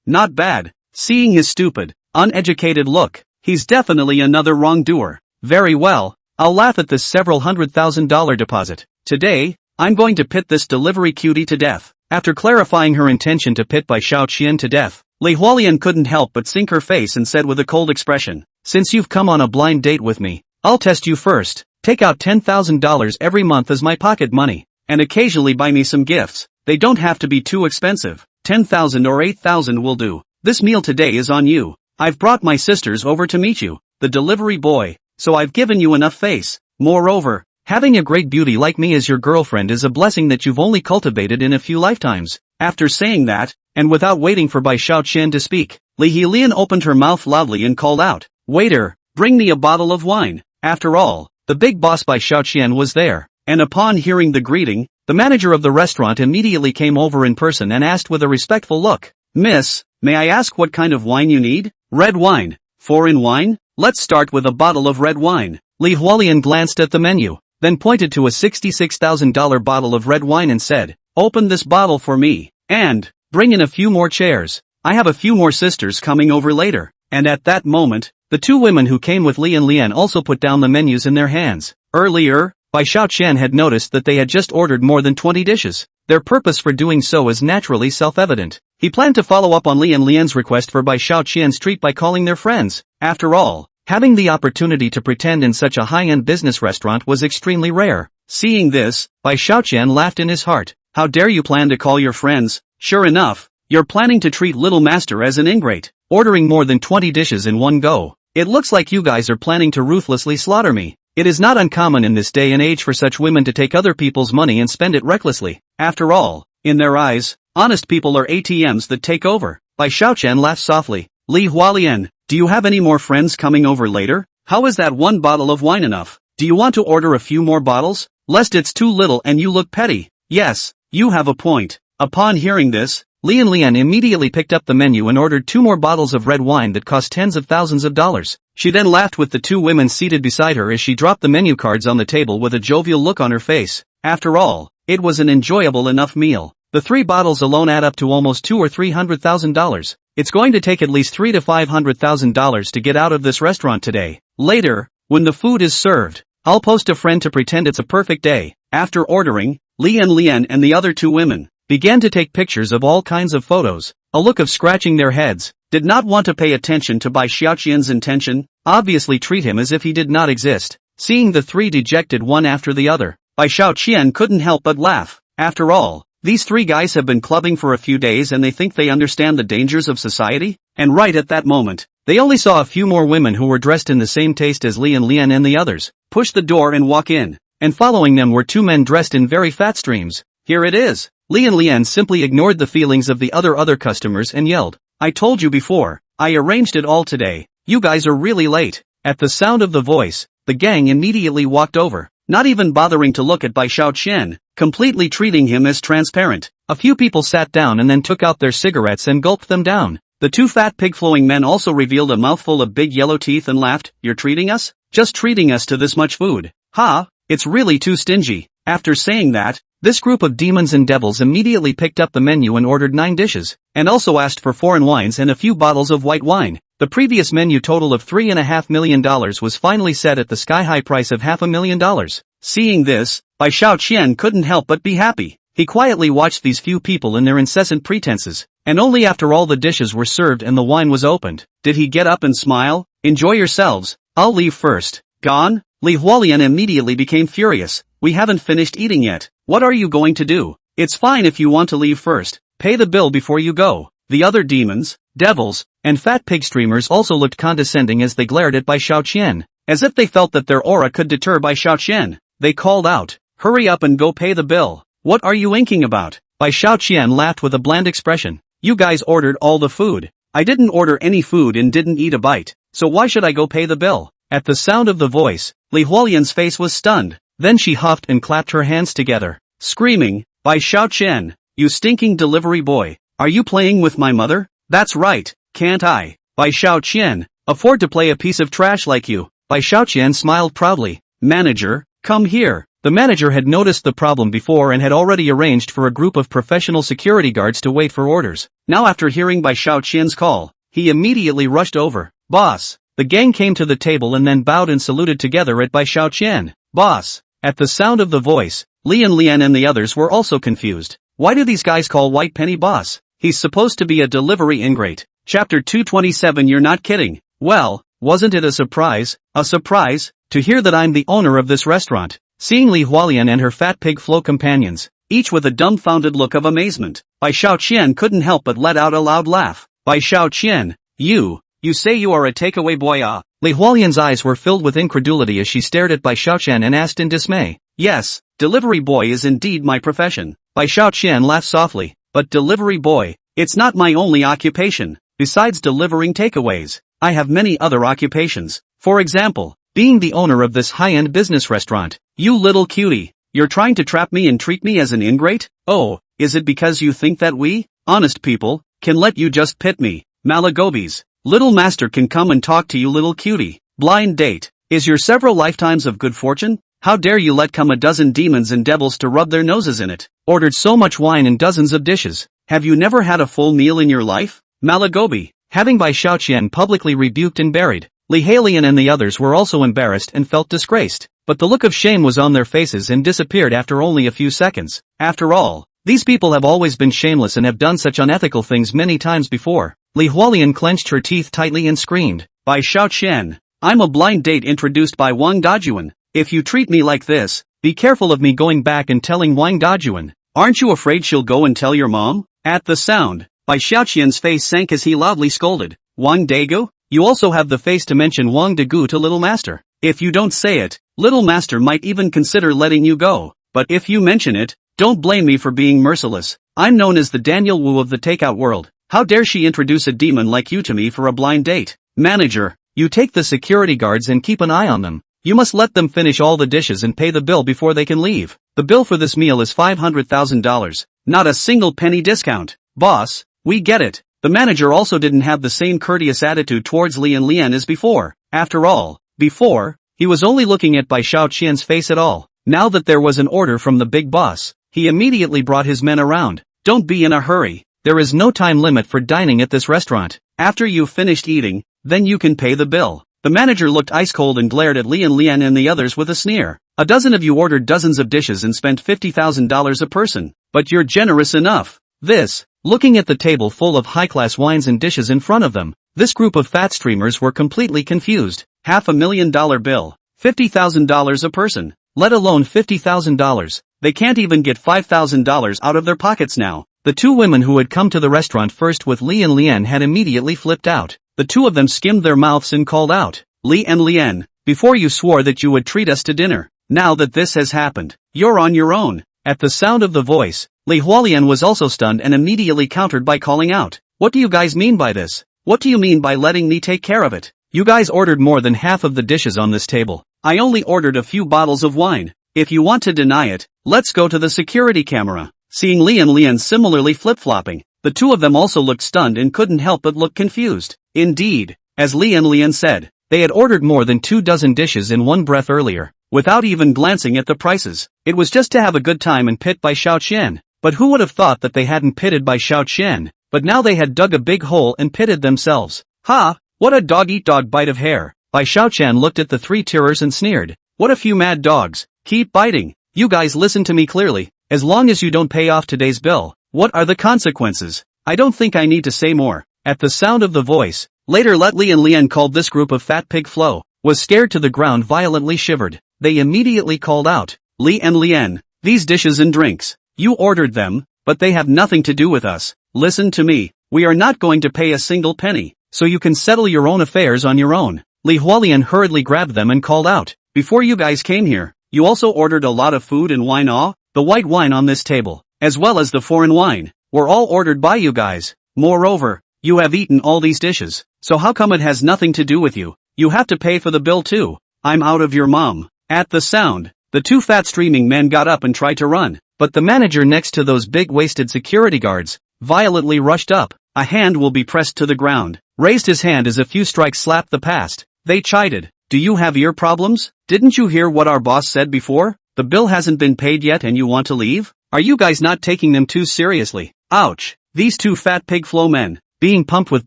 Not bad. Seeing his stupid, uneducated look, he's definitely another wrongdoer. Very well, I'll laugh at this several $100,000 deposit. Today, I'm going to pit this delivery cutie to death. After clarifying her intention to pit Bai Xiaoqian to death, Li Hualian couldn't help but sink her face and said with a cold expression, since you've come on a blind date with me, I'll test you first. Take out $10,000 every month as my pocket money, and occasionally buy me some gifts. They don't have to be too expensive. 10,000 or 8,000 will do. This meal today is on you. I've brought my sisters over to meet you, the delivery boy, so I've given you enough face. Moreover, having a great beauty like me as your girlfriend is a blessing that you've only cultivated in a few lifetimes. After saying that, and without waiting for Bai Xiaoqian to speak, Li Hualian opened her mouth loudly and called out, waiter, bring me a bottle of wine. After all, the big boss Bai Xiaoqian was there, and upon hearing the greeting, the manager of the restaurant immediately came over in person and asked with a respectful look, Miss, may I ask what kind of wine you need? Red wine. Foreign wine? Let's start with a bottle of red wine. Li Hualian glanced at the menu, then pointed to a $66,000 bottle of red wine and said, open this bottle for me, and bring in a few more chairs. I have a few more sisters coming over later. And at that moment, the 2 women who came with Li and Lian also put down the menus in their hands. Earlier, Bai Xiaoqian had noticed that they had just ordered more than 20 dishes. Their purpose for doing so is naturally self-evident. He planned to follow up on Li and Lian's request for Bai Xiaoqian's treat by calling their friends. After all, having the opportunity to pretend in such a high-end business restaurant was extremely rare. Seeing this, Bai Xiaoqian laughed in his heart. How dare you plan to call your friends? Sure enough, you're planning to treat little master as an ingrate, ordering more than 20 dishes in one go. It looks like you guys are planning to ruthlessly slaughter me. It is not uncommon in this day and age for such women to take other people's money and spend it recklessly. After all, in their eyes, honest people are ATMs that take over. Bai Xiaoqian laughed softly. Li Hualian, do you have any more friends coming over later? How is that one bottle of wine enough? Do you want to order a few more bottles? Lest it's too little and you look petty. Yes, you have a point. Upon hearing this, Li and Lian immediately picked up the menu and ordered 2 more bottles of red wine that cost tens of thousands of dollars. She then laughed with the 2 women seated beside her as she dropped the menu cards on the table with a jovial look on her face. After all, it was an enjoyable enough meal. The 3 bottles alone add up to almost $200,000 or $300,000. It's going to take at least $300,000 to $500,000 to get out of this restaurant today. Later, when the food is served, I'll post a friend to pretend it's a perfect day. After ordering, Li and Lian and the other 2 women began to take pictures of all kinds of photos. A look of scratching their heads, did not want to pay attention to Bai Xiaoqian's intention, obviously treat him as if he did not exist. Seeing the 3 dejected one after the other, Bai Xiaoqian couldn't help but laugh. After all, These three guys have been clubbing for a few days and they think they understand the dangers of society? And right at that moment, they only saw a few more women who were dressed in the same taste as Li and Lian and the others, push the door and walk in. And following them were two men dressed in very fat streams. Here it is. Li and Lian simply ignored the feelings of the other customers and yelled, I told you before, I arranged it all today. You guys are really late. At the sound of the voice, the gang immediately walked over, not even bothering to look at Bai Xiaoqian, completely treating him as transparent. A few people sat down and then took out their cigarettes and gulped them down. The two fat pig-flowing men also revealed a mouthful of big yellow teeth and laughed, You're treating us? Just treating us to this much food. Ha, it's really too stingy. After saying that, this group of demons and devils immediately picked up the menu and ordered 9 dishes, and also asked for foreign wines and a few bottles of white wine. The previous menu total of $3.5 million was finally set at the sky-high price of $500,000. Seeing this, Bai Xiaoqian couldn't help but be happy. He quietly watched these few people in their incessant pretenses, and only after all the dishes were served and the wine was opened, did he get up and smile. Enjoy yourselves, I'll leave first. Gone? Li Huolian immediately became furious. We haven't finished eating yet. What are you going to do? It's fine if you want to leave first. Pay the bill before you go. The other demons, devils, and fat pig streamers also looked condescending as they glared at Bai Xiaoqian, as if they felt that their aura could deter Bai Xiaoqian. They called out, Hurry up and go pay the bill. What are you inking about? Bai Xiaoqian laughed with a bland expression. You guys ordered all the food. I didn't order any food and didn't eat a bite, so why should I go pay the bill? At the sound of the voice, Li Huolian's face was stunned. Then she huffed and clapped her hands together, screaming, Bai Xiaoqian, you stinking delivery boy, are you playing with my mother? That's right, can't I, Bai Xiaoqian, afford to play a piece of trash like you? Bai Xiaoqian smiled proudly. Manager, come here. The manager had noticed the problem before and had already arranged for a group of professional security guards to wait for orders. Now after hearing Bai Xiaoqian's call, he immediately rushed over. Boss. The gang came to the table and then bowed and saluted together at Bai Xiaoqian. Boss. At the sound of the voice, Li and Lian and the others were also confused. Why do these guys call White Penny boss? He's supposed to be a delivery ingrate. Chapter 227. You're not kidding. Well, wasn't it a surprise? A surprise? To hear that I'm the owner of this restaurant. Seeing Li Huolian and her fat pig flow companions, each with a dumbfounded look of amazement, Bai Xiaoqian couldn't help but let out a loud laugh. Bai Xiaoqian, you say you are a takeaway boy ah? Li Huolian's eyes were filled with incredulity as she stared at Bai Xiaoqian and asked in dismay. Yes, delivery boy is indeed my profession. Bai Xiaoqian laughed softly. But delivery boy, it's not my only occupation. Besides delivering takeaways, I have many other occupations. For example, being the owner of this high-end business restaurant. You little cutie, you're trying to trap me and treat me as an ingrate? Oh, is it because you think that we, honest people, can let you just pit me? Malagobis, little master can come and talk to you little cutie. Blind date, is your several lifetimes of good fortune? How dare you let come a dozen demons and devils to rub their noses in it? Ordered so much wine and dozens of dishes. Have you never had a full meal in your life? Malagobi, having Bai Xiaoqian publicly rebuked and buried. Li Huolian and the others were also embarrassed and felt disgraced, but the look of shame was on their faces and disappeared after only a few seconds. After all, these people have always been shameless and have done such unethical things many times before. Li Huolian clenched her teeth tightly and screamed, Bai Xiaoqian, I'm a blind date introduced by Wang Dajuan. If you treat me like this, be careful of me going back and telling Wang Dajuan. Aren't you afraid she'll go and tell your mom? At the sound, Bai Xiaoqian's face sank as he loudly scolded, Wang Dagu? You also have the face to mention Wang Dagu to Little Master. If you don't say it, Little Master might even consider letting you go. But if you mention it, don't blame me for being merciless. I'm known as the Daniel Wu of the takeout world. How dare she introduce a demon like you to me for a blind date? Manager, you take the security guards and keep an eye on them. You must let them finish all the dishes and pay the bill before they can leave. The bill for this meal is $500,000. Not a single penny discount. Boss, we get it. The manager also didn't have the same courteous attitude towards Li and Lian as before. After all, before, he was only looking at Bai Xiaoqian's face at all. Now that there was an order from the big boss, he immediately brought his men around. Don't be in a hurry. There is no time limit for dining at this restaurant. After you've finished eating, then you can pay the bill. The manager looked ice cold and glared at Li and Lian and the others with a sneer. A dozen of you ordered dozens of dishes and spent $50,000 a person. But you're generous enough. This, looking at the table full of high-class wines and dishes in front of them, this group of fat streamers were completely confused. $500,000 bill. $50,000 a person. Let alone $50,000. They can't even get $5,000 out of their pockets now. The two women who had come to the restaurant first with Li and Lian had immediately flipped out. The two of them skimmed their mouths and called out, "Li and Lian, before you swore that you would treat us to dinner. Now that this has happened, you're on your own." At the sound of the voice, Li Hualian was also stunned and immediately countered by calling out, "What do you guys mean by this? What do you mean by letting me take care of it? You guys ordered more than half of the dishes on this table. I only ordered a few bottles of wine. If you want to deny it, let's go to the security camera." Seeing Li and Lian similarly flip-flopping, the two of them also looked stunned and couldn't help but look confused. Indeed, as Li and Lian said, they had ordered more than 24 dishes in one breath earlier, without even glancing at the prices. It was just to have a good time and pit by Xiao Qian. But who would have thought that they hadn't pitted by Xiao Qian, but now they had dug a big hole and pitted themselves. Ha! What a dog-eat-dog bite of hair. Bai Xiaoqian looked at the three tirers and sneered. What a few mad dogs. Keep biting. You guys listen to me clearly. As long as you don't pay off today's bill, what are the consequences? I don't think I need to say more. At the sound of the voice, later let Li and Lian called this group of fat pig flow, was scared to the ground, violently shivered. They immediately called out, "Li and Lian, these dishes and drinks, you ordered them, but they have nothing to do with us. Listen to me, we are not going to pay a single penny, so you can settle your own affairs on your own." Li Hualian hurriedly grabbed them and called out, "Before you guys came here, you also ordered a lot of food and wine. The white wine on this table, as well as the foreign wine, were all ordered by you guys. Moreover, you have eaten all these dishes, so how come it has nothing to do with you? You have to pay for the bill too. I'm out of your mom." At the sound, the two fat streaming men got up and tried to run, but the manager next to those big-waisted security guards violently rushed up. A hand will be pressed to the ground, raised his hand as a few strikes slapped the past. They chided, "Do you have ear problems? Didn't you hear what our boss said before? The bill hasn't been paid yet and you want to leave? Are you guys not taking them too seriously?" Ouch! These two fat pig flow men, being pumped with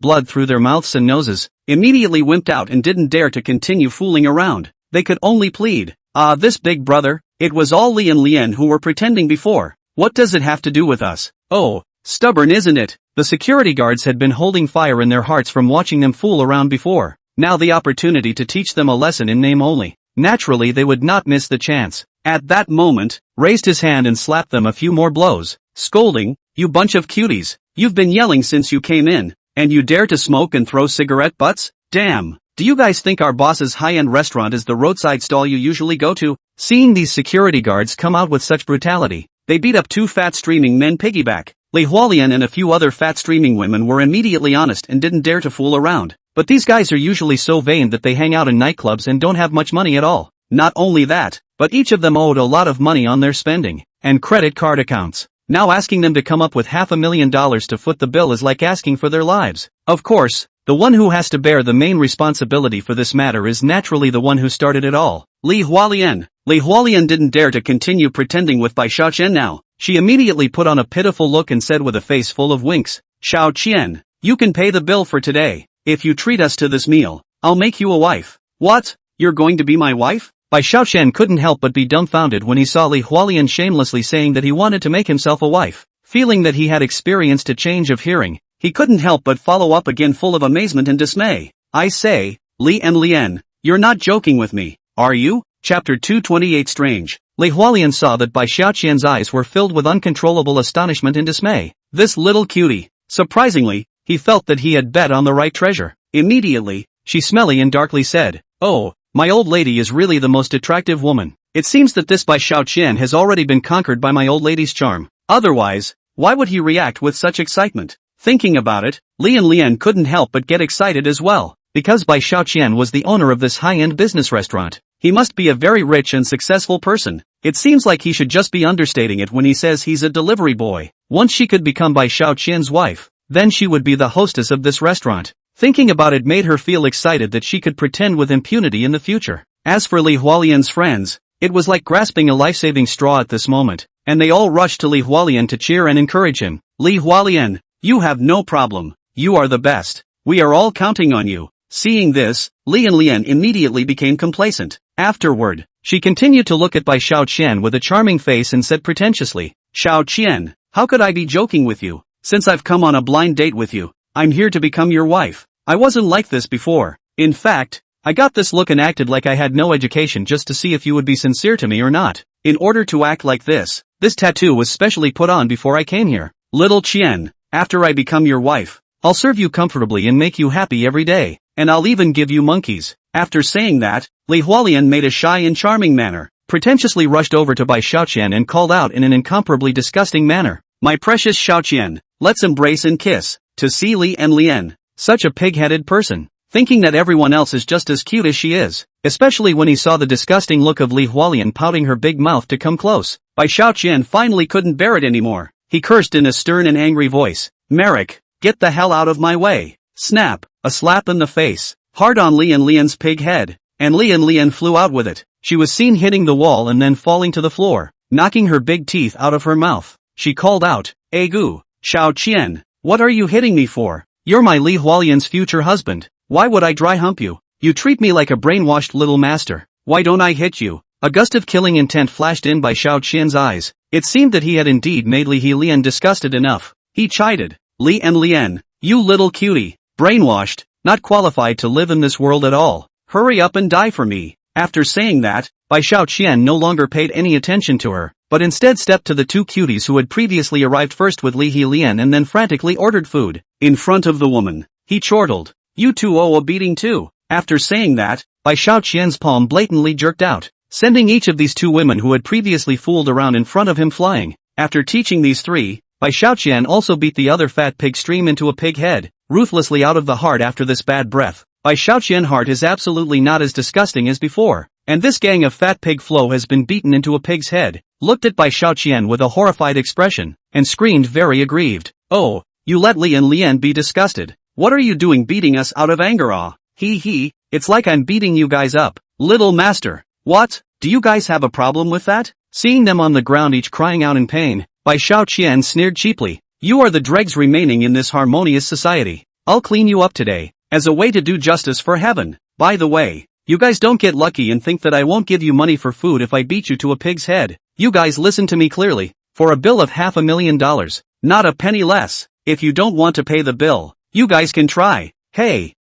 blood through their mouths and noses, immediately wimped out and didn't dare to continue fooling around. They could only plead, "This big brother, it was all Li and Lian who were pretending before. What does it have to do with us?" "Oh, stubborn isn't it?" The security guards had been holding fire in their hearts from watching them fool around before. Now the opportunity to teach them a lesson in name only. Naturally they would not miss the chance. At that moment, raised his hand and slapped them a few more blows, scolding, "You bunch of cuties, you've been yelling since you came in, and you dare to smoke and throw cigarette butts? Damn, do you guys think our boss's high-end restaurant is the roadside stall you usually go to?" Seeing these security guards come out with such brutality, they beat up two fat streaming men piggyback. Li Hualian and a few other fat streaming women were immediately honest and didn't dare to fool around. But these guys are usually so vain that they hang out in nightclubs and don't have much money at all. Not only that, but each of them owed a lot of money on their spending and credit card accounts. Now asking them to come up with $500,000 to foot the bill is like asking for their lives. Of course, the one who has to bear the main responsibility for this matter is naturally the one who started it all, Li Hualian. Li Hualian didn't dare to continue pretending with Bai Xiaoqian now. She immediately put on a pitiful look and said with a face full of winks, "Xiao Qian, you can pay the bill for today. If you treat us to this meal, I'll make you a wife." "What? You're going to be my wife?" Bai Xiaoqian couldn't help but be dumbfounded when he saw Li Hualian shamelessly saying that he wanted to make himself a wife. Feeling that he had experienced a change of hearing, he couldn't help but follow up again full of amazement and dismay. "I say, Li and Lian, you're not joking with me, are you?" Chapter 228 Strange. Li Hualian saw that Bai Xiaoqian's eyes were filled with uncontrollable astonishment and dismay. This little cutie. Surprisingly, he felt that he had bet on the right treasure. Immediately, she smelly and darkly said, "Oh, my old lady is really the most attractive woman. It seems that this Bai Xiaoqian has already been conquered by my old lady's charm. Otherwise, why would he react with such excitement?" Thinking about it, Li and Lian couldn't help but get excited as well. Because Bai Xiaoqian was the owner of this high-end business restaurant, he must be a very rich and successful person. It seems like he should just be understating it when he says he's a delivery boy. Once she could become Bai Xiaoqian's wife, then she would be the hostess of this restaurant. Thinking about it made her feel excited that she could pretend with impunity in the future. As for Li Hualian's friends, it was like grasping a life-saving straw at this moment, and they all rushed to Li Hualian to cheer and encourage him. "Li Hualian, you have no problem. You are the best. We are all counting on you." Seeing this, Li and Lian immediately became complacent. Afterward, she continued to look at Bai Xiaoqian with a charming face and said pretentiously, "Xiao Qian, how could I be joking with you? Since I've come on a blind date with you, I'm here to become your wife. I wasn't like this before. In fact, I got this look and acted like I had no education just to see if you would be sincere to me or not. In order to act like this, This tattoo was specially put on before I came here. Little Qian, after I become your wife, I'll serve you comfortably and make you happy every day, and I'll even give you monkeys. After saying that, Li Hualian made a shy and charming manner, pretentiously rushed over to Bai Xiaoqian and called out in an incomparably disgusting manner, "My precious Xiaoqian, let's embrace and kiss." To see Li and Lian, such a pig-headed person, thinking that everyone else is just as cute as she is, especially when he saw the disgusting look of Li Hualian pouting her big mouth to come close. Bai Xiaoqian finally couldn't bear it anymore. He cursed in a stern and angry voice, "Merrick, get the hell out of my way." Snap, a slap in the face, hard on Li and Lian's pig head, and Li and Lian flew out with it. She was seen hitting the wall and then falling to the floor, knocking her big teeth out of her mouth. She called out, "Egu, Xiao Qian, what are you hitting me for? You're my Li Hualian's future husband. Why would I dry hump you? You treat me like a brainwashed little master. Why don't I hit you?" A gust of killing intent flashed in by Xiao Qian's eyes. It seemed that he had indeed made Li Lian disgusted enough. He chided, "Li and Lian, you little cutie, brainwashed, not qualified to live in this world at all. Hurry up and die for me." After saying that, Bai Xiaoqian no longer paid any attention to her, but instead stepped to the two cuties who had previously arrived first with Li Lian and then frantically ordered food. In front of the woman, he chortled, "You two owe a beating too." After saying that, Bai Xiaoqian's palm blatantly jerked out, sending each of these two women who had previously fooled around in front of him flying. After teaching these three, Bai Xiaoqian also beat the other fat pig stream into a pig head, ruthlessly out of the heart after this bad breath. Bai Xiaoqian heart is absolutely not as disgusting as before, and this gang of fat pig flow has been beaten into a pig's head, looked at Bai Xiaoqian with a horrified expression, and screamed very aggrieved, "Oh, you let Li and Lian be disgusted. What are you doing beating us out of anger? Ah, he, it's like I'm beating you guys up, little master. What, do you guys have a problem with that?" Seeing them on the ground each crying out in pain, Bai Xiaoqian sneered cheaply, "You are the dregs remaining in this harmonious society. I'll clean you up today, as a way to do justice for heaven. By the way, you guys don't get lucky and think that I won't give you money for food if I beat you to a pig's head. You guys listen to me clearly, for a bill of $500,000, not a penny less. If you don't want to pay the bill, you guys can try. Hey,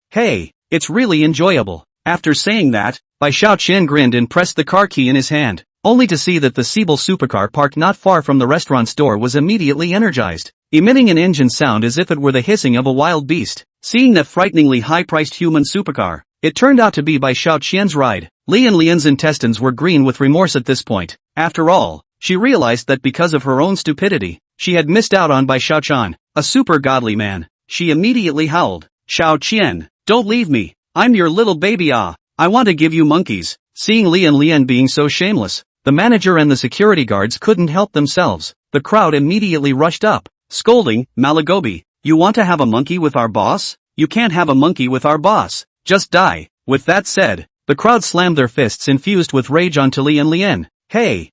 it's really enjoyable." After saying that, Bai Xiaoqian grinned and pressed the car key in his hand, only to see that the Siebel supercar parked not far from the restaurant's door was immediately energized, emitting an engine sound as if it were the hissing of a wild beast. Seeing that frighteningly high-priced human supercar, it turned out to be Bai Xiaoqian's ride. Li and Lian's intestines were green with remorse at this point. After all, she realized that because of her own stupidity, she had missed out on Bai Xiaoqian, a super godly man. She immediately howled, "Xiaoqian, don't leave me. I'm your little baby. I want to give you monkeys." Seeing Li and Lian being so shameless, the manager and the security guards couldn't help themselves. The crowd immediately rushed up, scolding, "Malagobi, you want to have a monkey with our boss? You can't have a monkey with our boss. Just die." With that said, the crowd slammed their fists infused with rage onto Li and Lian. Hey,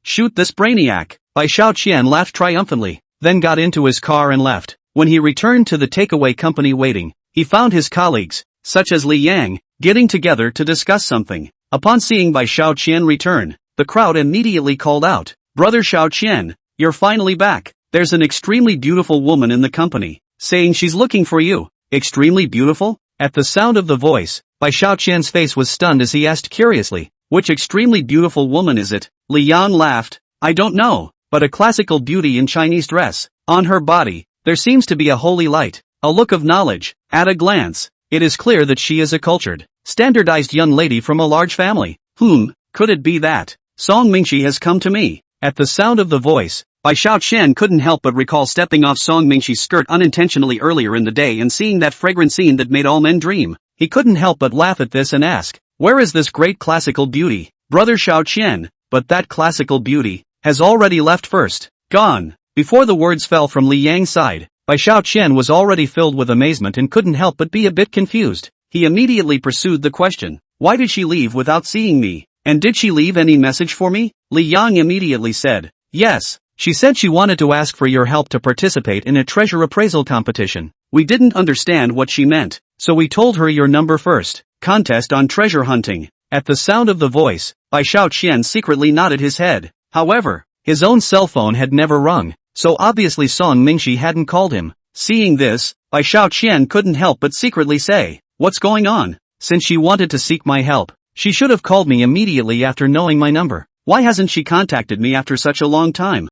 shoot this brainiac." Bai Xiaoqian laughed triumphantly, then got into his car and left. When he returned to the takeaway company waiting, he found his colleagues, such as Li Yang, getting together to discuss something. Upon seeing Bai Xiaoqian return, the crowd immediately called out, "Brother Xiaoqian, you're finally back. There's an extremely beautiful woman in the company, saying she's looking for you." Extremely beautiful? At the sound of the voice, Bai Xiaoqian's face was stunned as he asked curiously, "Which extremely beautiful woman is it?" Li Yang laughed, "I don't know, but a classical beauty in Chinese dress. On her body, there seems to be a holy light, a look of knowledge. At a glance, it is clear that she is a cultured, standardized young lady from a large family. Could it be that Song Mingxi has come to me?" At the sound of the voice, Bai Xiaoqian couldn't help but recall stepping off Song Mingxi's skirt unintentionally earlier in the day and seeing that fragrant scene that made all men dream. He couldn't help but laugh at this and ask, "Where is this great classical beauty, Brother Xiaoqian?" But that classical beauty has already left first. Gone. Before the words fell from Li Yang's side, Bai Xiaoqian was already filled with amazement and couldn't help but be a bit confused. He immediately pursued the question, "Why did she leave without seeing me? And did she leave any message for me?" Li Yang immediately said, "Yes. She said she wanted to ask for your help to participate in a treasure appraisal competition. We didn't understand what she meant, so we told her your number first. Contest on treasure hunting." At the sound of the voice, Bai Xiaoqian secretly nodded his head. However, his own cell phone had never rung, so obviously Song Mingxi hadn't called him. Seeing this, Bai Xiaoqian couldn't help but secretly say, "What's going on? Since she wanted to seek my help, she should have called me immediately after knowing my number." Why hasn't she contacted me after such a long time?